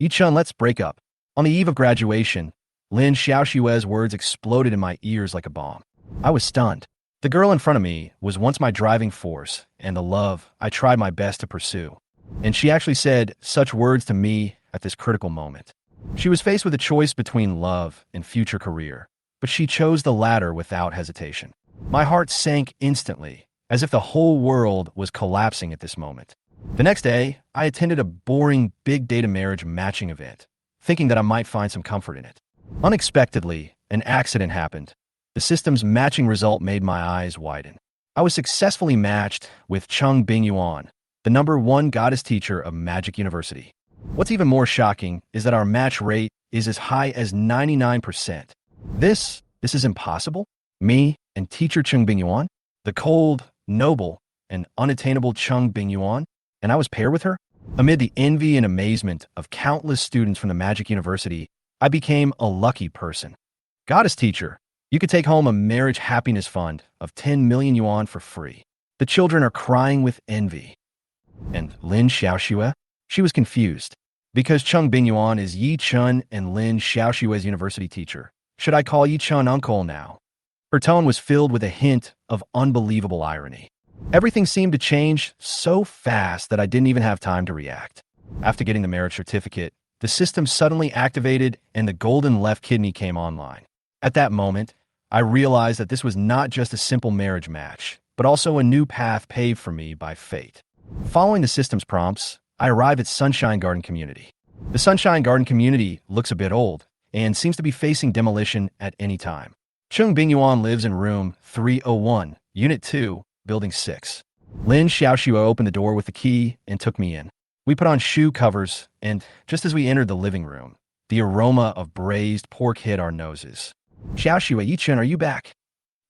Ye Chun, let's break up. On the eve of graduation, Lin Xiaoxue's words exploded in my ears like a bomb. I was stunned. The girl in front of me was once my driving force and the love I tried my best to pursue. And she actually said such words to me at this critical moment. She was faced with a choice between love and future career, but she chose the latter without hesitation. My heart sank instantly, as if the whole world was collapsing at this moment. The next day, I attended a boring big data marriage matching event, thinking that I might find some comfort in it. Unexpectedly, an accident happened. The system's matching result made my eyes widen. I was successfully matched with Cheng Bingyuan, the #1 goddess teacher of Magic University. What's even more shocking is that our match rate is as high as 99%. This is impossible? Me and teacher Cheng Bingyuan, the cold, noble, and unattainable Cheng Bingyuan, and I was paired with her? Amid the envy and amazement of countless students from the Magic University, I became a lucky person. Goddess teacher, you could take home a marriage happiness fund of 10 million yuan for free. The children are crying with envy. And Lin Xiaoxue? She was confused. Because Cheng Bingyuan is Ye Chun and Lin Xiaoxue's university teacher, should I call Ye Chun uncle now? Her tone was filled with a hint of unbelievable irony. Everything seemed to change so fast that I didn't even have time to react. After getting the marriage certificate, the system suddenly activated and the golden left kidney came online. At that moment, I realized that this was not just a simple marriage match, but also a new path paved for me by fate. Following the system's prompts, I arrived at Sunshine Garden Community. The Sunshine Garden Community looks a bit old and seems to be facing demolition at any time. Cheng Bingyuan lives in room 301, Unit 2, Building 6. Lin Xiaoxue opened the door with the key and took me in. We put on shoe covers, and just as we entered the living room, the aroma of braised pork hit our noses. Xiaoxue, Ye Chun, are you back?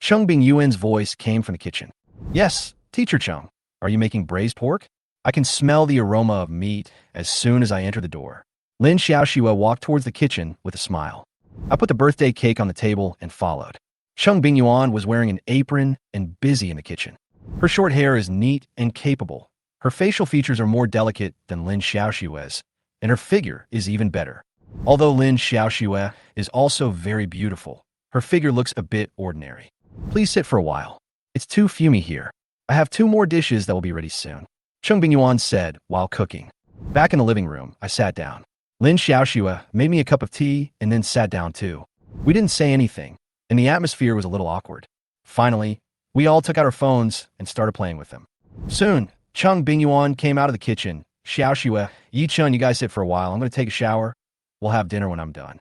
Cheng Bingyuan's voice came from the kitchen. Yes, teacher Cheng. Are you making braised pork? I can smell the aroma of meat as soon as I enter the door. Lin Xiaoxue walked towards the kitchen with a smile. I put the birthday cake on the table and followed. Cheng Bingyuan was wearing an apron and busy in the kitchen. Her short hair is neat and capable. Her facial features are more delicate than Lin Xiaoxue's, and her figure is even better. Although Lin Xiaoxue is also very beautiful, her figure looks a bit ordinary. Please sit for a while. It's too fumy here. I have 2 more dishes that will be ready soon, Cheng Bingyuan said while cooking. Back in the living room, I sat down. Lin Xiaoxue made me a cup of tea and then sat down too. We didn't say anything, and the atmosphere was a little awkward. Finally, we all took out our phones and started playing with them. Soon, Cheng Bingyuan came out of the kitchen. Xiaoxue, Ye Chun, you guys sit for a while. I'm going to take a shower. We'll have dinner when I'm done.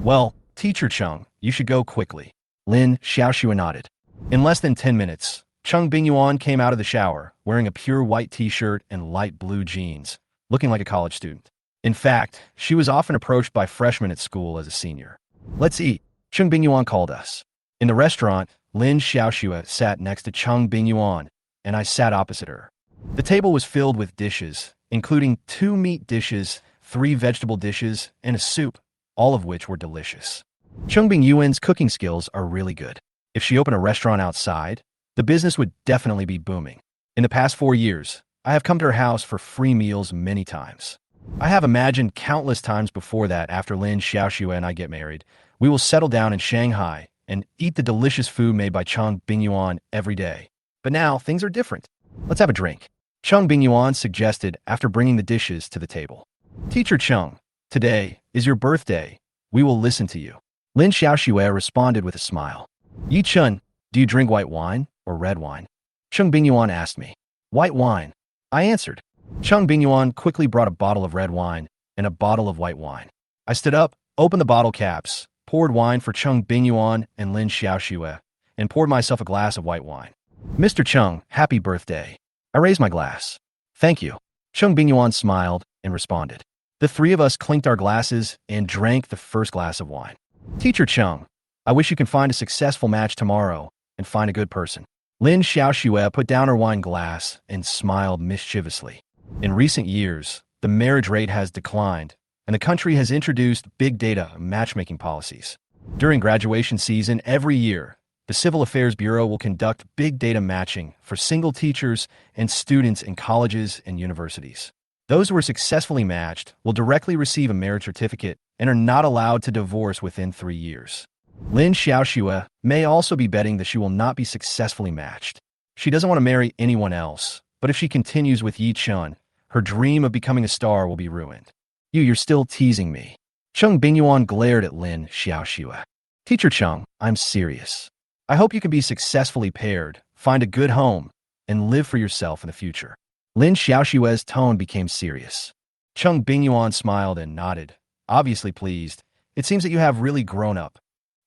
Well, teacher Cheng, you should go quickly. Lin Xiaoxue nodded. In less than 10 minutes, Cheng Bingyuan came out of the shower, wearing a pure white t-shirt and light blue jeans, looking like a college student. In fact, she was often approached by freshmen at school as a senior. Let's eat, Cheng Bingyuan called us. In the restaurant, Lin Xiaoxue sat next to Cheng Bingyuan, and I sat opposite her. The table was filled with dishes, including 2 meat dishes, 3 vegetable dishes, and a soup, all of which were delicious. Cheng Bingyuan's cooking skills are really good. If she opened a restaurant outside, the business would definitely be booming. In the past 4 years, I have come to her house for free meals many times. I have imagined countless times before that after Lin Xiaoxue and I get married, we will settle down in Shanghai and eat the delicious food made by Cheng Bingyuan every day. But now, things are different. Let's have a drink, Cheng Bingyuan suggested after bringing the dishes to the table. Teacher Cheng, today is your birthday. We will listen to you. Lin Xiaoxue responded with a smile. Ye Chun, do you drink white wine or red wine? Cheng Bingyuan asked me. White wine, I answered. Cheng Bingyuan quickly brought a bottle of red wine and a bottle of white wine. I stood up, opened the bottle caps, poured wine for Cheng Bingyuan and Lin Xiaoxue, and poured myself a glass of white wine. Mr. Cheng, happy birthday. I raised my glass. Thank you. Cheng Bingyuan smiled and responded. The 3 of us clinked our glasses and drank the first glass of wine. Teacher Cheng, I wish you can find a successful match tomorrow and find a good person. Lin Xiaoxue put down her wine glass and smiled mischievously. In recent years, the marriage rate has declined, and the country has introduced big data matchmaking policies. During graduation season every year, the Civil Affairs Bureau will conduct big data matching for single teachers and students in colleges and universities. Those who are successfully matched will directly receive a marriage certificate and are not allowed to divorce within 3 years. Lin Xiaoxue may also be betting that she will not be successfully matched. She doesn't want to marry anyone else, but if she continues with Ye Chun, her dream of becoming a star will be ruined. You're still teasing me. Cheng Bingyuan glared at Lin Xiaoxue. Teacher Chung, I'm serious. I hope you can be successfully paired, find a good home, and live for yourself in the future. Lin Xiaoxue's tone became serious. Cheng Bingyuan smiled and nodded, obviously pleased. It seems that you have really grown up.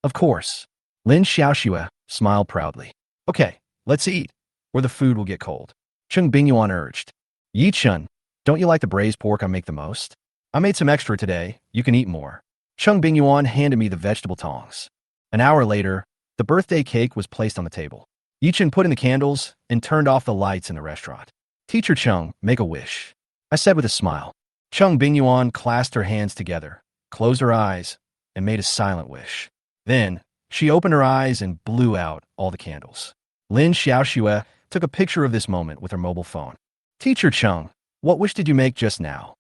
Of course. Lin Xiaoxue smiled proudly. Okay, let's eat, or the food will get cold. Cheng Bingyuan urged. Ye Chun, don't you like the braised pork I make the most? I made some extra today. You can eat more. Cheng Bingyuan handed me the vegetable tongs. An hour later, the birthday cake was placed on the table. Ye Chun put in the candles and turned off the lights in the restaurant. Teacher Chung, make a wish, I said with a smile. Cheng Bingyuan clasped her hands together, closed her eyes, and made a silent wish. Then, she opened her eyes and blew out all the candles. Lin Xiaoxue took a picture of this moment with her mobile phone. Teacher Chung, what wish did you make just now?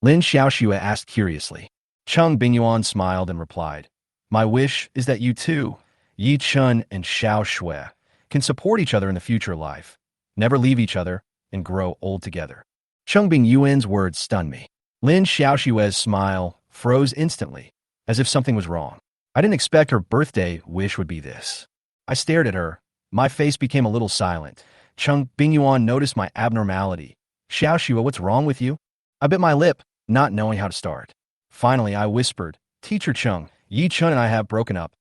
Lin Xiaoxue asked curiously. Cheng Bingyuan smiled and replied, my wish is that you two, Ye Chun and Xiaoxue, can support each other in the future life, never leave each other, and grow old together. Cheng Bingyuan's words stunned me. Lin Xiaoxue's smile froze instantly, as if something was wrong. I didn't expect her birthday wish would be this. I stared at her. My face became a little silent. Cheng Bingyuan noticed my abnormality. Xiaoxue, what's wrong with you? I bit my lip, not knowing how to start. Finally, I whispered, Teacher Chung, Ye Chun and I have broken up.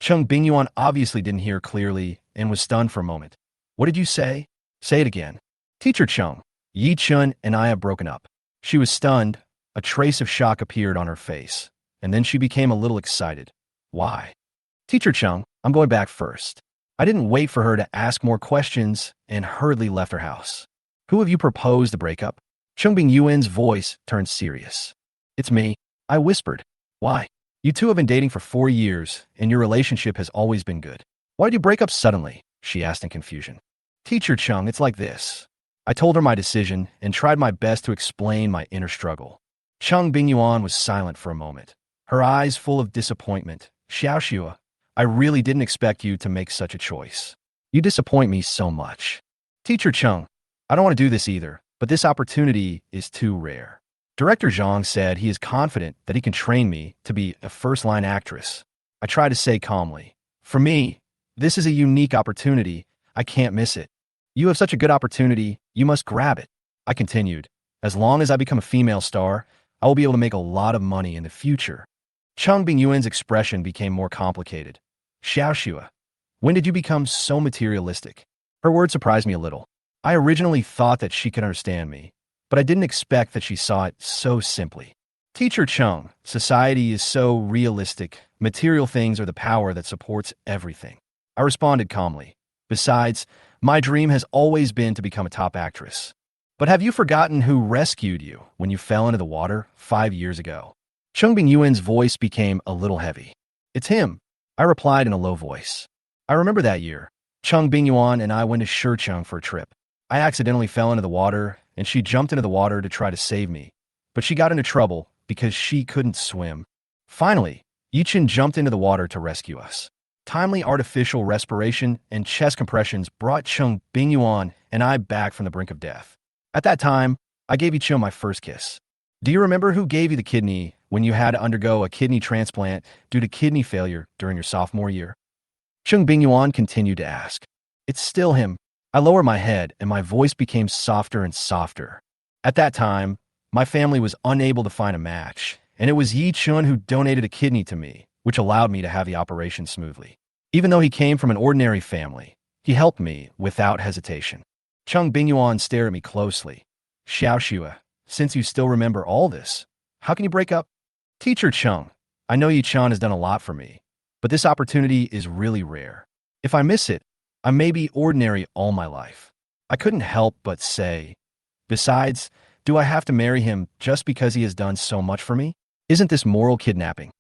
Cheng Bingyuan obviously didn't hear clearly and was stunned for a moment. What did you say? Say it again. Teacher Chung, Ye Chun and I have broken up. She was stunned. A trace of shock appeared on her face, and then she became a little excited. Why? Teacher Chung, I'm going back first. I didn't wait for her to ask more questions and hurriedly left her house. Who have you proposed to break up? Cheng Bingyuan's voice turned serious. It's me, I whispered. Why? You two have been dating for 4 years, and your relationship has always been good. Why did you break up suddenly? She asked in confusion. Teacher Chung, it's like this. I told her my decision and tried my best to explain my inner struggle. Cheng Bingyuan was silent for a moment, her eyes full of disappointment. Xiaoxue, I really didn't expect you to make such a choice. You disappoint me so much. Teacher Chung, I don't want to do this either, but this opportunity is too rare. Director Zhang said he is confident that he can train me to be a first-line actress. I tried to say calmly, for me, this is a unique opportunity. I can't miss it. You have such a good opportunity, you must grab it. I continued, as long as I become a female star, I will be able to make a lot of money in the future. Cheng Bingyuan's expression became more complicated. Xiaoxue, when did you become so materialistic? Her words surprised me a little. I originally thought that she could understand me, but I didn't expect that she saw it so simply. Teacher Chung, society is so realistic. Material things are the power that supports everything. I responded calmly. Besides, my dream has always been to become a top actress. But have you forgotten who rescued you when you fell into the water 5 years ago? Cheng Bingyuan's voice became a little heavy. It's him, I replied in a low voice. I remember that year. Cheng Bingyuan and I went to Shecheng for a trip. I accidentally fell into the water, and she jumped into the water to try to save me. But she got into trouble because she couldn't swim. Finally, Ye Chun jumped into the water to rescue us. Timely artificial respiration and chest compressions brought Cheng Bingyuan and I back from the brink of death. At that time, I gave Ye Chun my first kiss. Do you remember who gave you the kidney when you had to undergo a kidney transplant due to kidney failure during your sophomore year? Cheng Bingyuan continued to ask. It's still him. I lowered my head and my voice became softer and softer. At that time, my family was unable to find a match, and it was Ye Chun who donated a kidney to me, which allowed me to have the operation smoothly. Even though he came from an ordinary family, he helped me without hesitation. Cheng Bingyuan stared at me closely. Xiaoxue, since you still remember all this, how can you break up? Teacher Chung, I know Ye Chun has done a lot for me, but this opportunity is really rare. If I miss it, I may be ordinary all my life. I couldn't help but say, besides, do I have to marry him just because he has done so much for me? Isn't this moral kidnapping?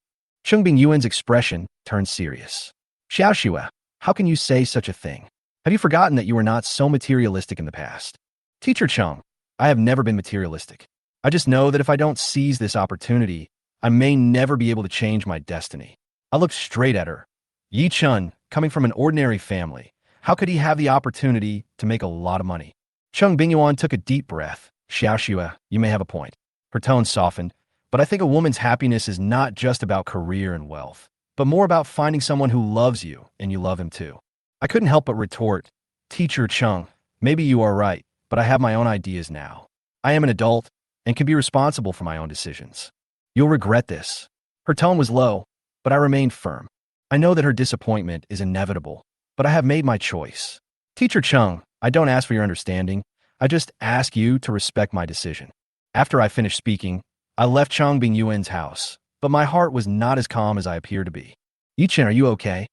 Cheng Bingyuan's expression turned serious. Xiaoxue, how can you say such a thing? Have you forgotten that you were not so materialistic in the past? Teacher Chung, I have never been materialistic. I just know that if I don't seize this opportunity, I may never be able to change my destiny. I looked straight at her. Ye Chun, coming from an ordinary family, how could he have the opportunity to make a lot of money? Cheng Bingyuan took a deep breath. Xiaoxue, you may have a point. Her tone softened, but I think a woman's happiness is not just about career and wealth, but more about finding someone who loves you and you love him too. I couldn't help but retort, Teacher Chung, maybe you are right, but I have my own ideas now. I am an adult and can be responsible for my own decisions. You'll regret this. Her tone was low, but I remained firm. I know that her disappointment is inevitable, but I have made my choice. Teacher Chung, I don't ask for your understanding. I just ask you to respect my decision. After I finished speaking, I left Cheng Bingyuan's house, but my heart was not as calm as I appear to be. Ye Chun, are you okay?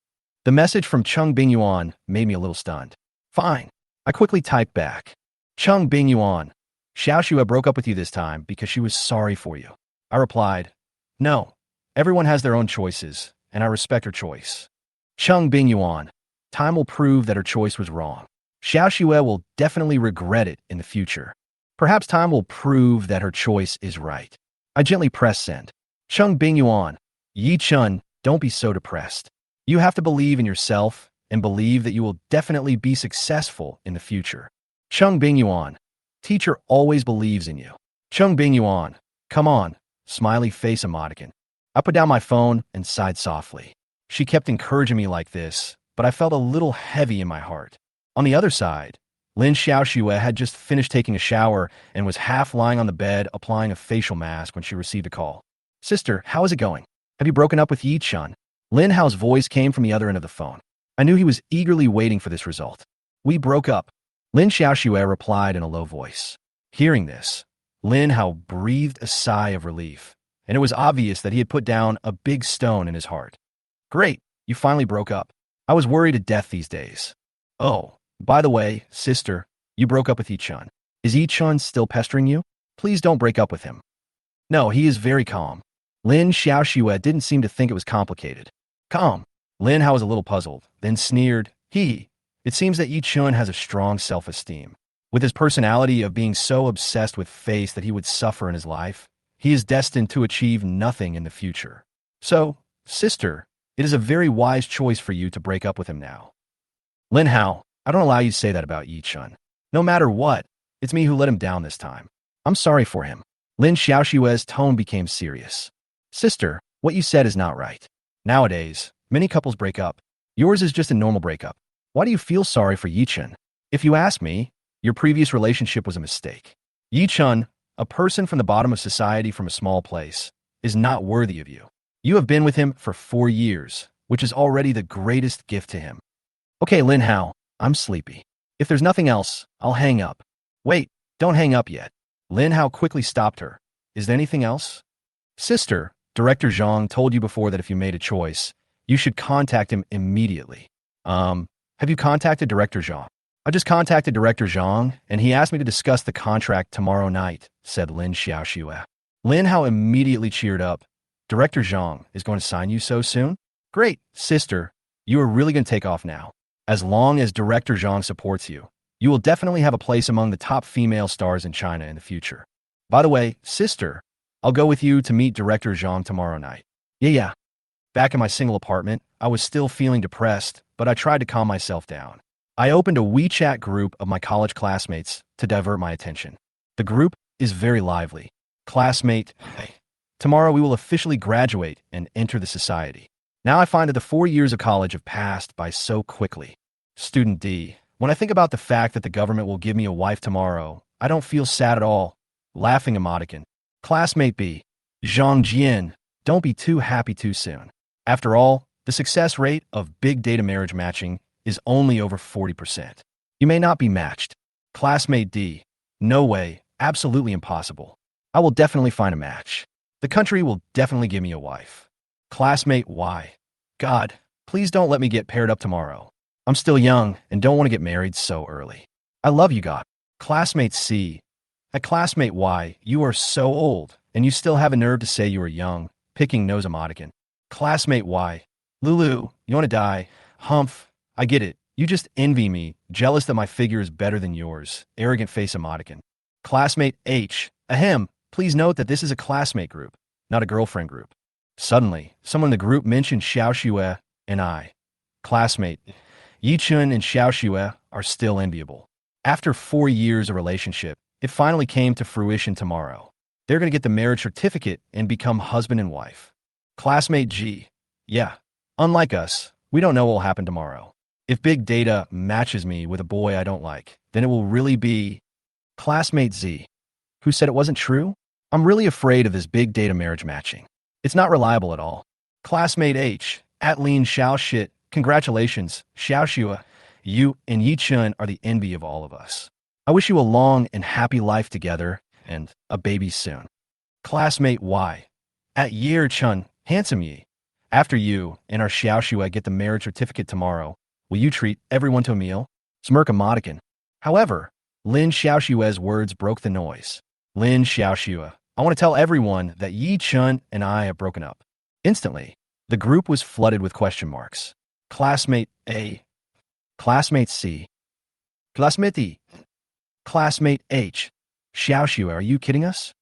The message from Cheng Bingyuan made me a little stunned. Fine. I quickly typed back. Cheng Bingyuan, Xiaoxue broke up with you this time because she was sorry for you. I replied, no, everyone has their own choices, and I respect her choice. Cheng Bingyuan, time will prove that her choice was wrong. Xiaoxue will definitely regret it in the future. Perhaps time will prove that her choice is right. I gently pressed send. Cheng Bingyuan, Ye Chun, don't be so depressed. You have to believe in yourself and believe that you will definitely be successful in the future. Cheng Bingyuan, teacher always believes in you. Cheng Bingyuan, come on, smiley face emoticon. I put down my phone and sighed softly. She kept encouraging me like this, but I felt a little heavy in my heart. On the other side, Lin Xiaoxue had just finished taking a shower and was half lying on the bed applying a facial mask when she received a call. Sister, how is it going? Have you broken up with Ye Chun? Lin Hao's voice came from the other end of the phone. I knew he was eagerly waiting for this result. We broke up. Lin Xiaoxue replied in a low voice. Hearing this, Lin Hao breathed a sigh of relief, and it was obvious that he had put down a big stone in his heart. Great, you finally broke up. I was worried to death these days. Oh, by the way, sister, you broke up with Ye Chun. Is Ye Chun still pestering you? Please don't break up with him. No, he is very calm. Lin Xiaoxue didn't seem to think it was complicated. Calm. Lin Hao was a little puzzled, then sneered, It seems that Ye Chun has a strong self-esteem. With his personality of being so obsessed with face that he would suffer in his life, he is destined to achieve nothing in the future. So, sister, it is a very wise choice for you to break up with him now. Lin Hao, I don't allow you to say that about Ye Chun. No matter what, it's me who let him down this time. I'm sorry for him. Lin Xiaoxue's tone became serious. Sister, what you said is not right. Nowadays, many couples break up. Yours is just a normal breakup. Why do you feel sorry for Ye Chun? If you ask me, your previous relationship was a mistake. Ye Chun, a person from the bottom of society from a small place, is not worthy of you. You have been with him for 4 years, which is already the greatest gift to him. Okay, Lin Hao, I'm sleepy. If there's nothing else, I'll hang up. Wait, don't hang up yet. Lin Hao quickly stopped her. Is there anything else? Sister, Director Zhang told you before that if you made a choice, you should contact him immediately. Have you contacted Director Zhang? I just contacted Director Zhang, and he asked me to discuss the contract tomorrow night, said Lin Xiaoxue. Lin Hao immediately cheered up. Director Zhang is going to sign you so soon? Great, sister. You are really going to take off now. As long as Director Zhang supports you, you will definitely have a place among the top female stars in China in the future. By the way, sister, I'll go with you to meet Director Zhang tomorrow night. Yeah. Back in my single apartment, I was still feeling depressed, but I tried to calm myself down. I opened a WeChat group of my college classmates to divert my attention. The group is very lively. Classmate, hey, tomorrow we will officially graduate and enter the society. Now I find that the 4 years of college have passed by so quickly. Student D, when I think about the fact that the government will give me a wife tomorrow, I don't feel sad at all. Laughing emoticon. Classmate B, Zhang Jian, don't be too happy too soon. After all, the success rate of big data marriage matching is only over 40%. You may not be matched. Classmate D, no way, absolutely impossible. I will definitely find a match. The country will definitely give me a wife. Classmate Y, God, please don't let me get paired up tomorrow. I'm still young and don't want to get married so early. I love you, God. Classmate C, at Classmate Y, you are so old and you still have a nerve to say you are young, picking nose emoticon. Classmate Y, Lulu, you want to die? Humph, I get it. You just envy me, jealous that my figure is better than yours. Arrogant face emoticon. Classmate H, ahem, Please note that this is a classmate group, not a girlfriend group. Suddenly, someone in the group mentioned Xiaoxue and I. Classmate, Ye Chun and Xiaoxue are still enviable. After 4 years of relationship, it finally came to fruition tomorrow. They're going to get the marriage certificate and become husband and wife. Classmate G. Yeah, unlike us, we don't know what will happen tomorrow. If big data matches me with a boy I don't like, then it will really be Classmate Z. Who said it wasn't true? I'm really afraid of this big data marriage matching. It's not reliable at all. Classmate H. At Lin Xiaoxue, congratulations, Xiaoxue. You and Ye Chun are the envy of all of us. I wish you a long and happy life together and a baby soon. Classmate Y. At Ye Chun, handsome Ye. After you and our Xiaoxue get the marriage certificate tomorrow, will you treat everyone to a meal? Smirk emoticon. However, Lin Xiaoxue's words broke the noise. Lin Xiaoxue, I want to tell everyone that Ye Chun and I have broken up. Instantly, the group was flooded with question marks. Classmate A. Classmate C. Classmate E. Classmate H. Xiaoxue, are you kidding us?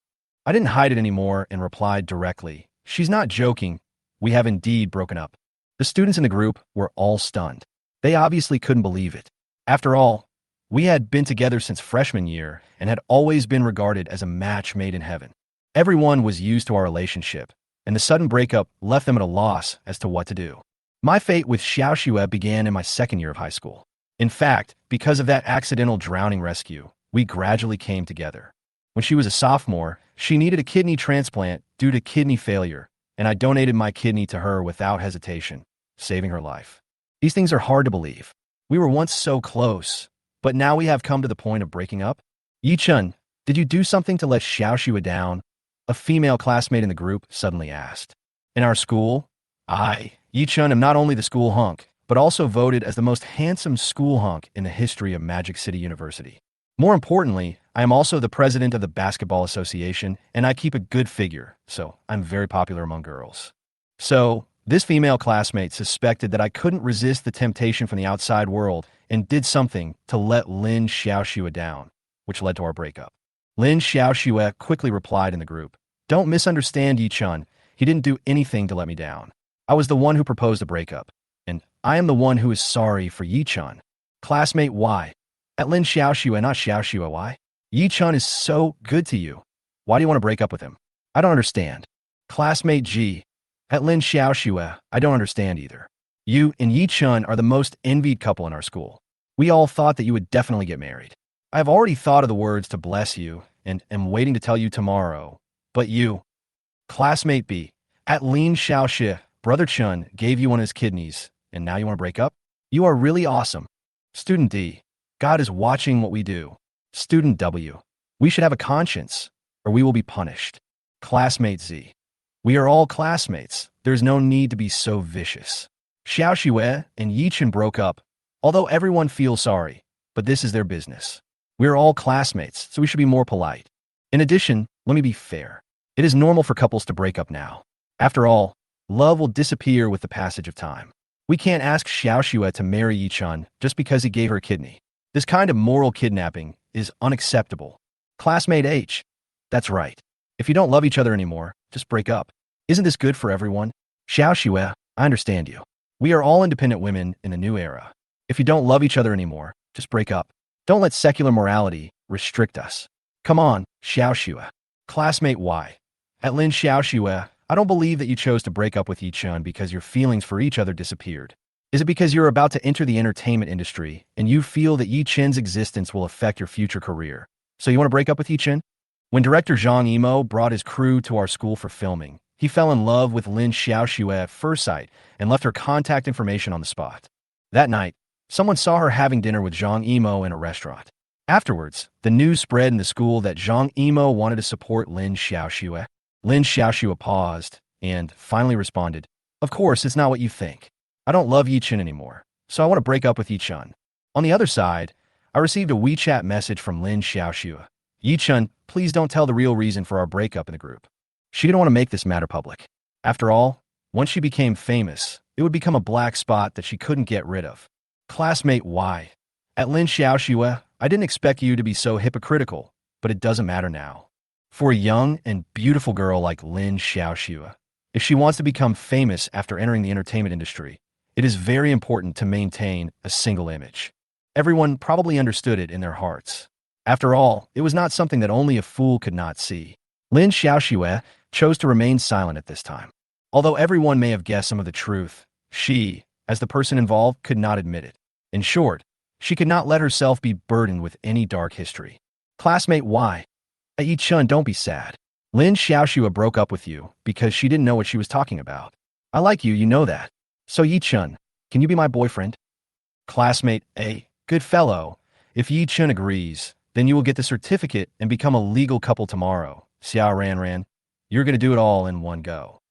I didn't hide it anymore and replied directly. She's not joking. We have indeed broken up. The students in the group were all stunned. They obviously couldn't believe it. After all, we had been together since freshman year and had always been regarded as a match made in heaven. Everyone was used to our relationship, and the sudden breakup left them at a loss as to what to do. My fate with Xiaoxue began in my second year of high school. In fact, because of that accidental drowning rescue, we gradually came together. When she was a sophomore, she needed a kidney transplant due to kidney failure, and I donated my kidney to her without hesitation, saving her life. These things are hard to believe. We were once so close, but now we have come to the point of breaking up. Ye Chun, did you do something to let Xiaoxue down? A female classmate in the group suddenly asked. In our school, I, Ye Chun, am not only the school hunk, but also voted as the most handsome school hunk in the history of Magic City University. More importantly, I am also the president of the Basketball Association, and I keep a good figure, so I'm very popular among girls. So, this female classmate suspected that I couldn't resist the temptation from the outside world and did something to let Lin Xiaoxue down, which led to our breakup. Lin Xiaoxue quickly replied in the group, "Don't misunderstand Ye Chun. He didn't do anything to let me down. I was the one who proposed the breakup, and I am the one who is sorry for Ye Chun." Classmate Y. At Lin Xiaoxue, not Xiaoxue Y. Ye Chun is so good to you. Why do you want to break up with him? I don't understand. Classmate G. At Lin Xiaoxue, I don't understand either. You and Ye Chun are the most envied couple in our school. We all thought that you would definitely get married. I have already thought of the words to bless you and am waiting to tell you tomorrow. But you, Classmate B. At Lin Xiaoxue, Brother Chun gave you one of his kidneys, and now you want to break up? You are really awesome. Student D. God is watching what we do. Student W. We should have a conscience, or we will be punished. Classmate Z. We are all classmates. There's no need to be so vicious. Xiaoxue and Ye Chun broke up, although everyone feels sorry, but this is their business. We are all classmates, so we should be more polite. In addition, let me be fair. It is normal for couples to break up now. After all, love will disappear with the passage of time. We can't ask Xiaoxue to marry Ye Chun just because he gave her a kidney. This kind of moral kidnapping is unacceptable. Classmate H. That's right. If you don't love each other anymore, just break up. Isn't this good for everyone? Xiaoxue, I understand you. We are all independent women in the new era. If you don't love each other anymore, just break up. Don't let secular morality restrict us. Come on, Xiaoxue. Classmate Y. At Lin Xiaoxue, I don't believe that you chose to break up with Ye Chun because your feelings for each other disappeared. Is it because you're about to enter the entertainment industry and you feel that Ye Chun's existence will affect your future career? So you want to break up with Ye Chun? When director Zhang Yimou brought his crew to our school for filming, he fell in love with Lin Xiaoxue at first sight and left her contact information on the spot. That night, someone saw her having dinner with Zhang Yimou in a restaurant. Afterwards, the news spread in the school that Zhang Yimou wanted to support Lin Xiaoxue. Lin Xiaoxue paused and finally responded, "Of course, it's not what you think. I don't love Ye Chun anymore, so I want to break up with Ye Chun." On the other side, I received a WeChat message from Lin Xiaoxue. "Ye Chun, please don't tell the real reason for our breakup in the group." She didn't want to make this matter public. After all, once she became famous, it would become a black spot that she couldn't get rid of. Classmate Y. At Lin Xiaoxue, I didn't expect you to be so hypocritical, but it doesn't matter now. For a young and beautiful girl like Lin Xiaoxue, if she wants to become famous after entering the entertainment industry, it is very important to maintain a single image. Everyone probably understood it in their hearts. After all, it was not something that only a fool could not see. Lin Xiaoxue chose to remain silent at this time. Although everyone may have guessed some of the truth, she, as the person involved, could not admit it. In short, she could not let herself be burdened with any dark history. Classmate, why? Ye Chun, don't be sad. Lin Xiaoxue broke up with you because she didn't know what she was talking about. I like you, you know that. So Ye Chun, can you be my boyfriend? Classmate, good fellow. If Ye Chun agrees, then you will get the certificate and become a legal couple tomorrow. Xia Ran, you're going to do it all in one go.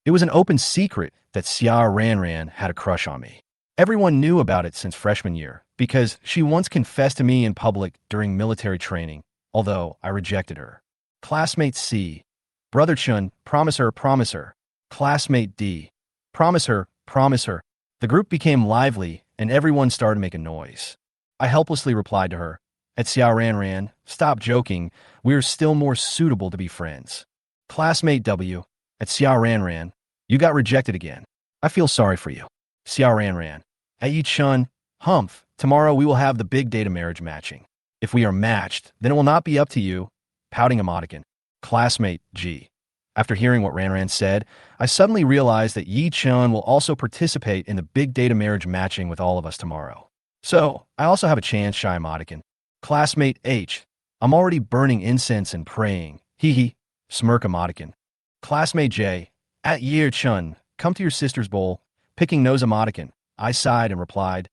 It was an open secret that Xia Ran had a crush on me. Everyone knew about it since freshman year because she once confessed to me in public during military training, although I rejected her. Classmate C, Brother Chun, promise her, promise her. Classmate D, promise her, promise her. The group became lively and everyone started to make a noise. I helplessly replied to her, at Xia Ran, stop joking, we're still more suitable to be friends. Classmate W, at Xia Ran, you got rejected again. I feel sorry for you. Xia Ran, at Ye Chun, humph, tomorrow we will have the big data marriage matching. If we are matched, then it will not be up to you. Pouting emoticon. Classmate G. After hearing what Ran said, I suddenly realized that Ye Chun will also participate in the big data marriage matching with all of us tomorrow. So, I also have a chance, shy emoticon. Classmate H. I'm already burning incense and praying. Hee hee. Smirk emoticon. Classmate J. At Ye Chun, come to your sister's bowl. Picking nose emoticon. I sighed and replied.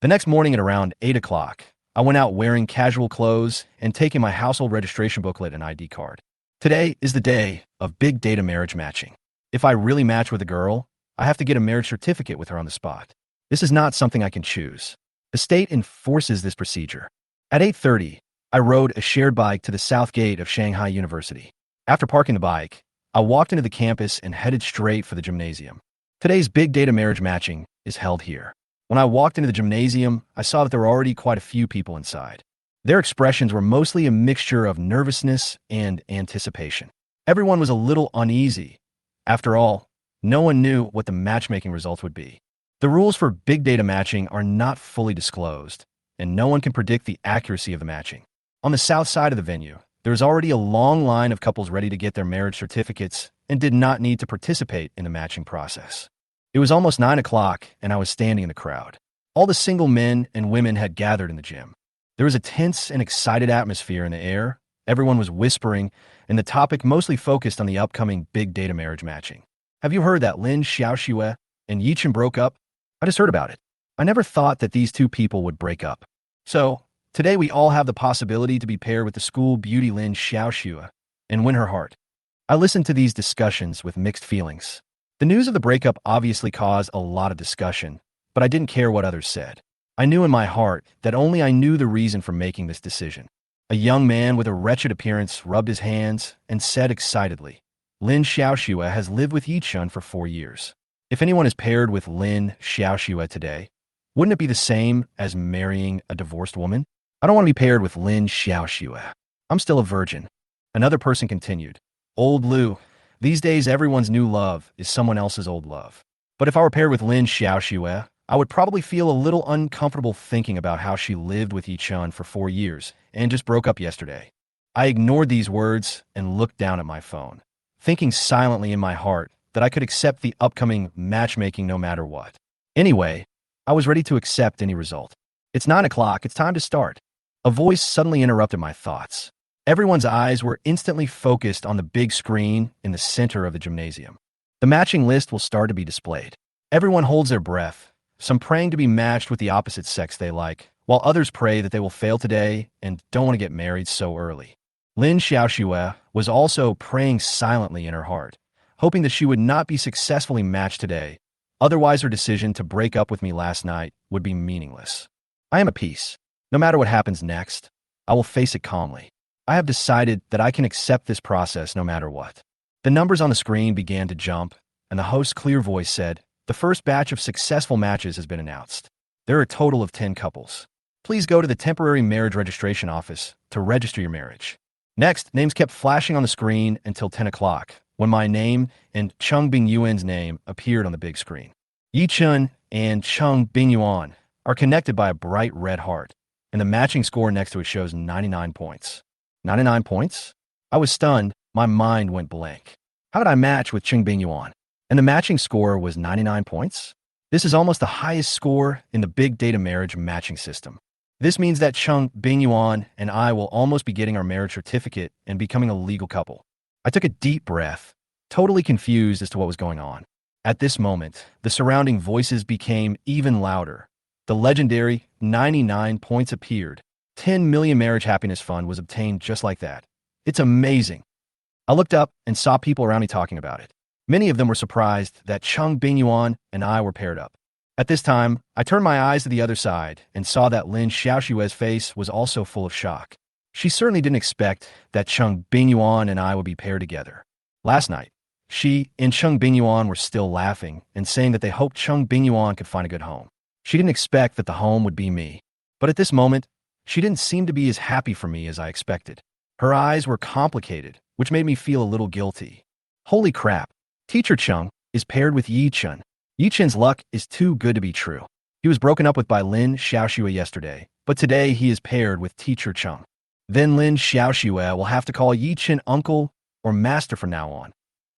The next morning at around 8 o'clock, I went out wearing casual clothes and taking my household registration booklet and ID card. Today is the day of big data marriage matching. If I really match with a girl, I have to get a marriage certificate with her on the spot. This is not something I can choose. The state enforces this procedure. At 8:30, I rode a shared bike to the south gate of Shanghai University. After parking the bike, I walked into the campus and headed straight for the gymnasium. Today's big data marriage matching is held here. When I walked into the gymnasium, I saw that there were already quite a few people inside. Their expressions were mostly a mixture of nervousness and anticipation. Everyone was a little uneasy. After all, no one knew what the matchmaking results would be. The rules for big data matching are not fully disclosed, and no one can predict the accuracy of the matching. On the south side of the venue, there is already a long line of couples ready to get their marriage certificates and did not need to participate in the matching process. It was almost 9 o'clock, and I was standing in the crowd. All the single men and women had gathered in the gym. There was a tense and excited atmosphere in the air. Everyone was whispering, and the topic mostly focused on the upcoming big data marriage matching. Have you heard that Lin Xiaoxue and Ye Chun broke up? I just heard about it. I never thought that these two people would break up. So, today we all have the possibility to be paired with the school beauty Lin Xiaoxue and win her heart. I listened to these discussions with mixed feelings. The news of the breakup obviously caused a lot of discussion, but I didn't care what others said. I knew in my heart that only I knew the reason for making this decision. A young man with a wretched appearance rubbed his hands and said excitedly, Lin Xiaoxue has lived with Ye Chun for 4 years. If anyone is paired with Lin Xiaoxue today, wouldn't it be the same as marrying a divorced woman? I don't want to be paired with Lin Xiaoxue. I'm still a virgin. Another person continued, Old Lu, these days everyone's new love is someone else's old love. But if I were paired with Lin Xiaoxue, I would probably feel a little uncomfortable thinking about how she lived with Ye Chun for 4 years and just broke up yesterday. I ignored these words and looked down at my phone, thinking silently in my heart that I could accept the upcoming matchmaking no matter what. Anyway, I was ready to accept any result. It's 9 o'clock, it's time to start. A voice suddenly interrupted my thoughts. Everyone's eyes were instantly focused on the big screen in the center of the gymnasium. The matching list will start to be displayed. Everyone holds their breath, some praying to be matched with the opposite sex they like, while others pray that they will fail today and don't want to get married so early. Lin Xiaoxue was also praying silently in her heart, hoping that she would not be successfully matched today, otherwise her decision to break up with me last night would be meaningless. I am at peace. No matter what happens next, I will face it calmly. I have decided that I can accept this process no matter what. The numbers on the screen began to jump, and the host's clear voice said, the first batch of successful matches has been announced. There are a total of 10 couples. Please go to the temporary marriage registration office to register your marriage. Next, names kept flashing on the screen until 10 o'clock, when my name and Cheng Bingyuan's name appeared on the big screen. Ye Chun and Cheng Bingyuan are connected by a bright red heart, and the matching score next to it shows 99 points. 99 points? I was stunned. My mind went blank. How did I match with Cheng Bingyuan? And the matching score was 99 points? This is almost the highest score in the big data marriage matching system. This means that Cheng Bingyuan and I will almost be getting our marriage certificate and becoming a legal couple. I took a deep breath, totally confused as to what was going on. At this moment, the surrounding voices became even louder. The legendary 99 points appeared. 10 million marriage happiness fund was obtained just like that. It's amazing. I looked up and saw people around me talking about it. Many of them were surprised that Cheng Bingyuan and I were paired up. At this time, I turned my eyes to the other side and saw that Lin Xiaoxue's face was also full of shock. She certainly didn't expect that Cheng Bingyuan and I would be paired together. Last night, she and Cheng Bingyuan were still laughing and saying that they hoped Cheng Bingyuan could find a good home. She didn't expect that the home would be me. But at this moment, she didn't seem to be as happy for me as I expected. Her eyes were complicated, which made me feel a little guilty. Holy crap. Teacher Chung is paired with Ye Chun. Ye Chun's luck is too good to be true. He was broken up with by Lin Xiaoxue yesterday, but today he is paired with Teacher Chung. Then Lin Xiaoxue will have to call Ye Chun uncle or master from now on.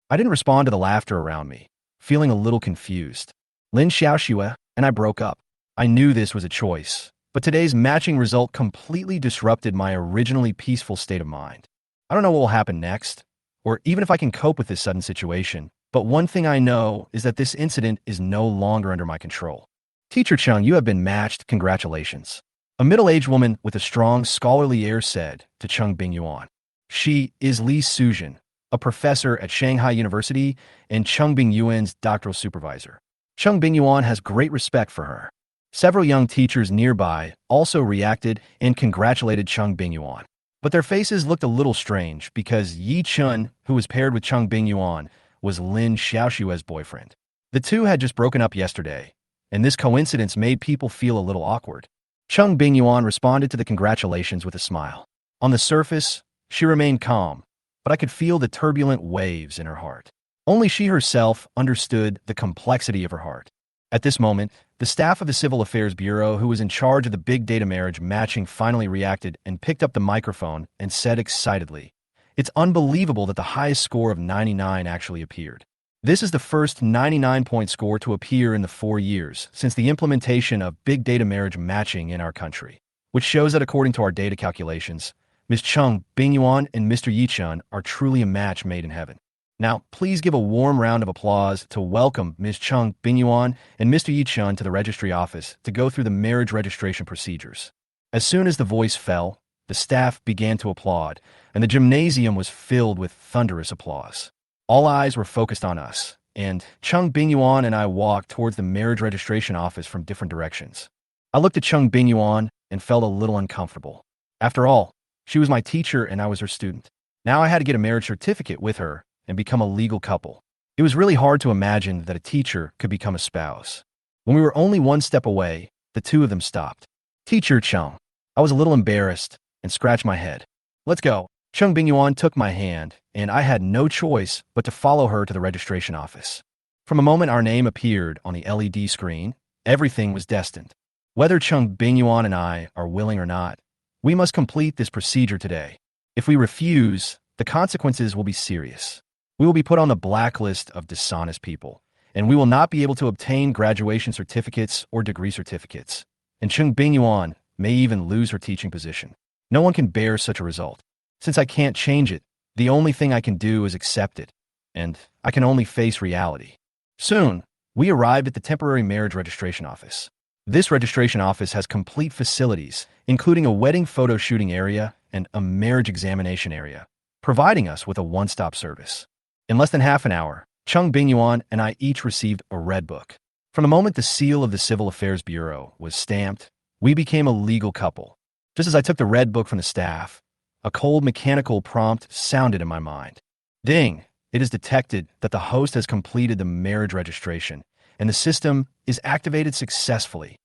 I didn't respond to the laughter around me, feeling a little confused. Lin Xiaoxue and I broke up. I knew this was a choice, but today's matching result completely disrupted my originally peaceful state of mind. I don't know what will happen next, or even if I can cope with this sudden situation, but one thing I know is that this incident is no longer under my control. Teacher Chung, you have been matched. Congratulations. A middle-aged woman with a strong, scholarly air said to Cheng Bingyuan. She is Li Suzhen, a professor at Shanghai University and Cheng Bingyuan's doctoral supervisor. Cheng Bingyuan has great respect for her. Several young teachers nearby also reacted and congratulated Cheng Bingyuan. But their faces looked a little strange because Ye Chun, who was paired with Cheng Bingyuan, was Lin Xiaoxue's boyfriend. The two had just broken up yesterday, and this coincidence made people feel a little awkward. Cheng Bingyuan responded to the congratulations with a smile. On the surface, she remained calm, but I could feel the turbulent waves in her heart. Only she herself understood the complexity of her heart. At this moment, the staff of the Civil Affairs Bureau, who was in charge of the big data marriage matching, finally reacted and picked up the microphone and said excitedly, "It's unbelievable that the highest score of 99 actually appeared. This is the first 99-point score to appear in the 4 years since the implementation of big data marriage matching in our country, which shows that according to our data calculations, Ms. Cheng Bingyuan and Mr. Ye Chun are truly a match made in heaven." Now, please give a warm round of applause to welcome Ms. Cheng Bingyuan and Mr. Ye Chun to the registry office to go through the marriage registration procedures. As soon as the voice fell, the staff began to applaud, and the gymnasium was filled with thunderous applause. All eyes were focused on us, and Cheng Bingyuan and I walked towards the marriage registration office from different directions. I looked at Cheng Bingyuan and felt a little uncomfortable. After all, she was my teacher and I was her student. Now I had to get a marriage certificate with her and become a legal couple. It was really hard to imagine that a teacher could become a spouse. When we were only one step away, the two of them stopped. Teacher Chung. I was a little embarrassed and scratched my head. "Let's go." Cheng Bingyuan took my hand, and I had no choice but to follow her to the registration office. From the moment our name appeared on the LED screen, everything was destined. Whether Cheng Bingyuan and I are willing or not, we must complete this procedure today. If we refuse, the consequences will be serious. We will be put on the blacklist of dishonest people, and we will not be able to obtain graduation certificates or degree certificates. And Cheng Bingyuan may even lose her teaching position. No one can bear such a result. Since I can't change it, the only thing I can do is accept it, and I can only face reality. Soon, we arrived at the temporary marriage registration office. This registration office has complete facilities, including a wedding photo shooting area and a marriage examination area, providing us with a one-stop service. In less than half an hour, Cheng Bingyuan and I each received a red book. From the moment the seal of the Civil Affairs Bureau was stamped, we became a legal couple. Just as I took the red book from the staff, a cold mechanical prompt sounded in my mind. Ding! It is detected that the host has completed the marriage registration, and the system is activated successfully.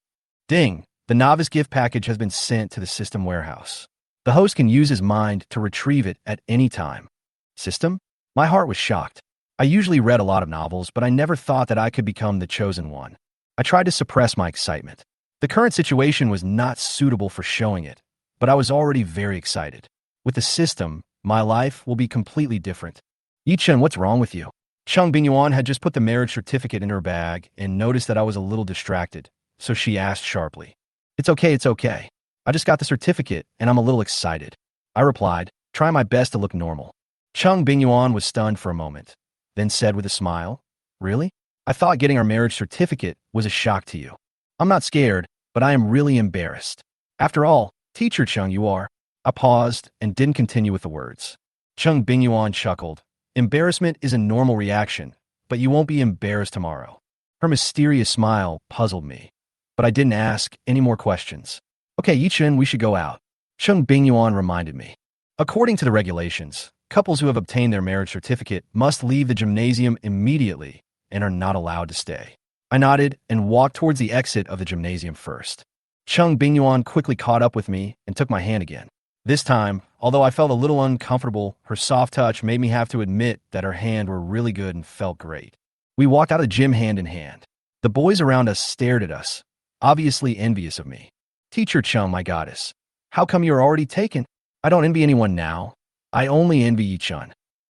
Ding! The novice gift package has been sent to the system warehouse. The host can use his mind to retrieve it at any time. System? My heart was shocked. I usually read a lot of novels, but I never thought that I could become the chosen one. I tried to suppress my excitement. The current situation was not suitable for showing it, but I was already very excited. With the system, my life will be completely different. Ye Chun, what's wrong with you? Cheng Bingyuan had just put the marriage certificate in her bag and noticed that I was a little distracted, so she asked sharply. It's okay, it's okay. I just got the certificate and I'm a little excited. I replied, trying my best to look normal. Cheng Bingyuan was stunned for a moment, then said with a smile, Really? I thought getting our marriage certificate was a shock to you. I'm not scared, but I am really embarrassed. After all, teacher Chung you are. I paused and didn't continue with the words. Cheng Bingyuan chuckled. Embarrassment is a normal reaction, but you won't be embarrassed tomorrow. Her mysterious smile puzzled me, but I didn't ask any more questions. Okay, Ye Chun, we should go out. Cheng Bingyuan reminded me. According to the regulations, couples who have obtained their marriage certificate must leave the gymnasium immediately and are not allowed to stay. I nodded and walked towards the exit of the gymnasium first. Cheng Bingyuan quickly caught up with me and took my hand again. This time, although I felt a little uncomfortable, her soft touch made me have to admit that her hand were really good and felt great. We walked out of the gym hand in hand. The boys around us stared at us, obviously envious of me. Teacher Chung, my goddess, how come you're already taken? I don't envy anyone now. I only envy Ye Chun.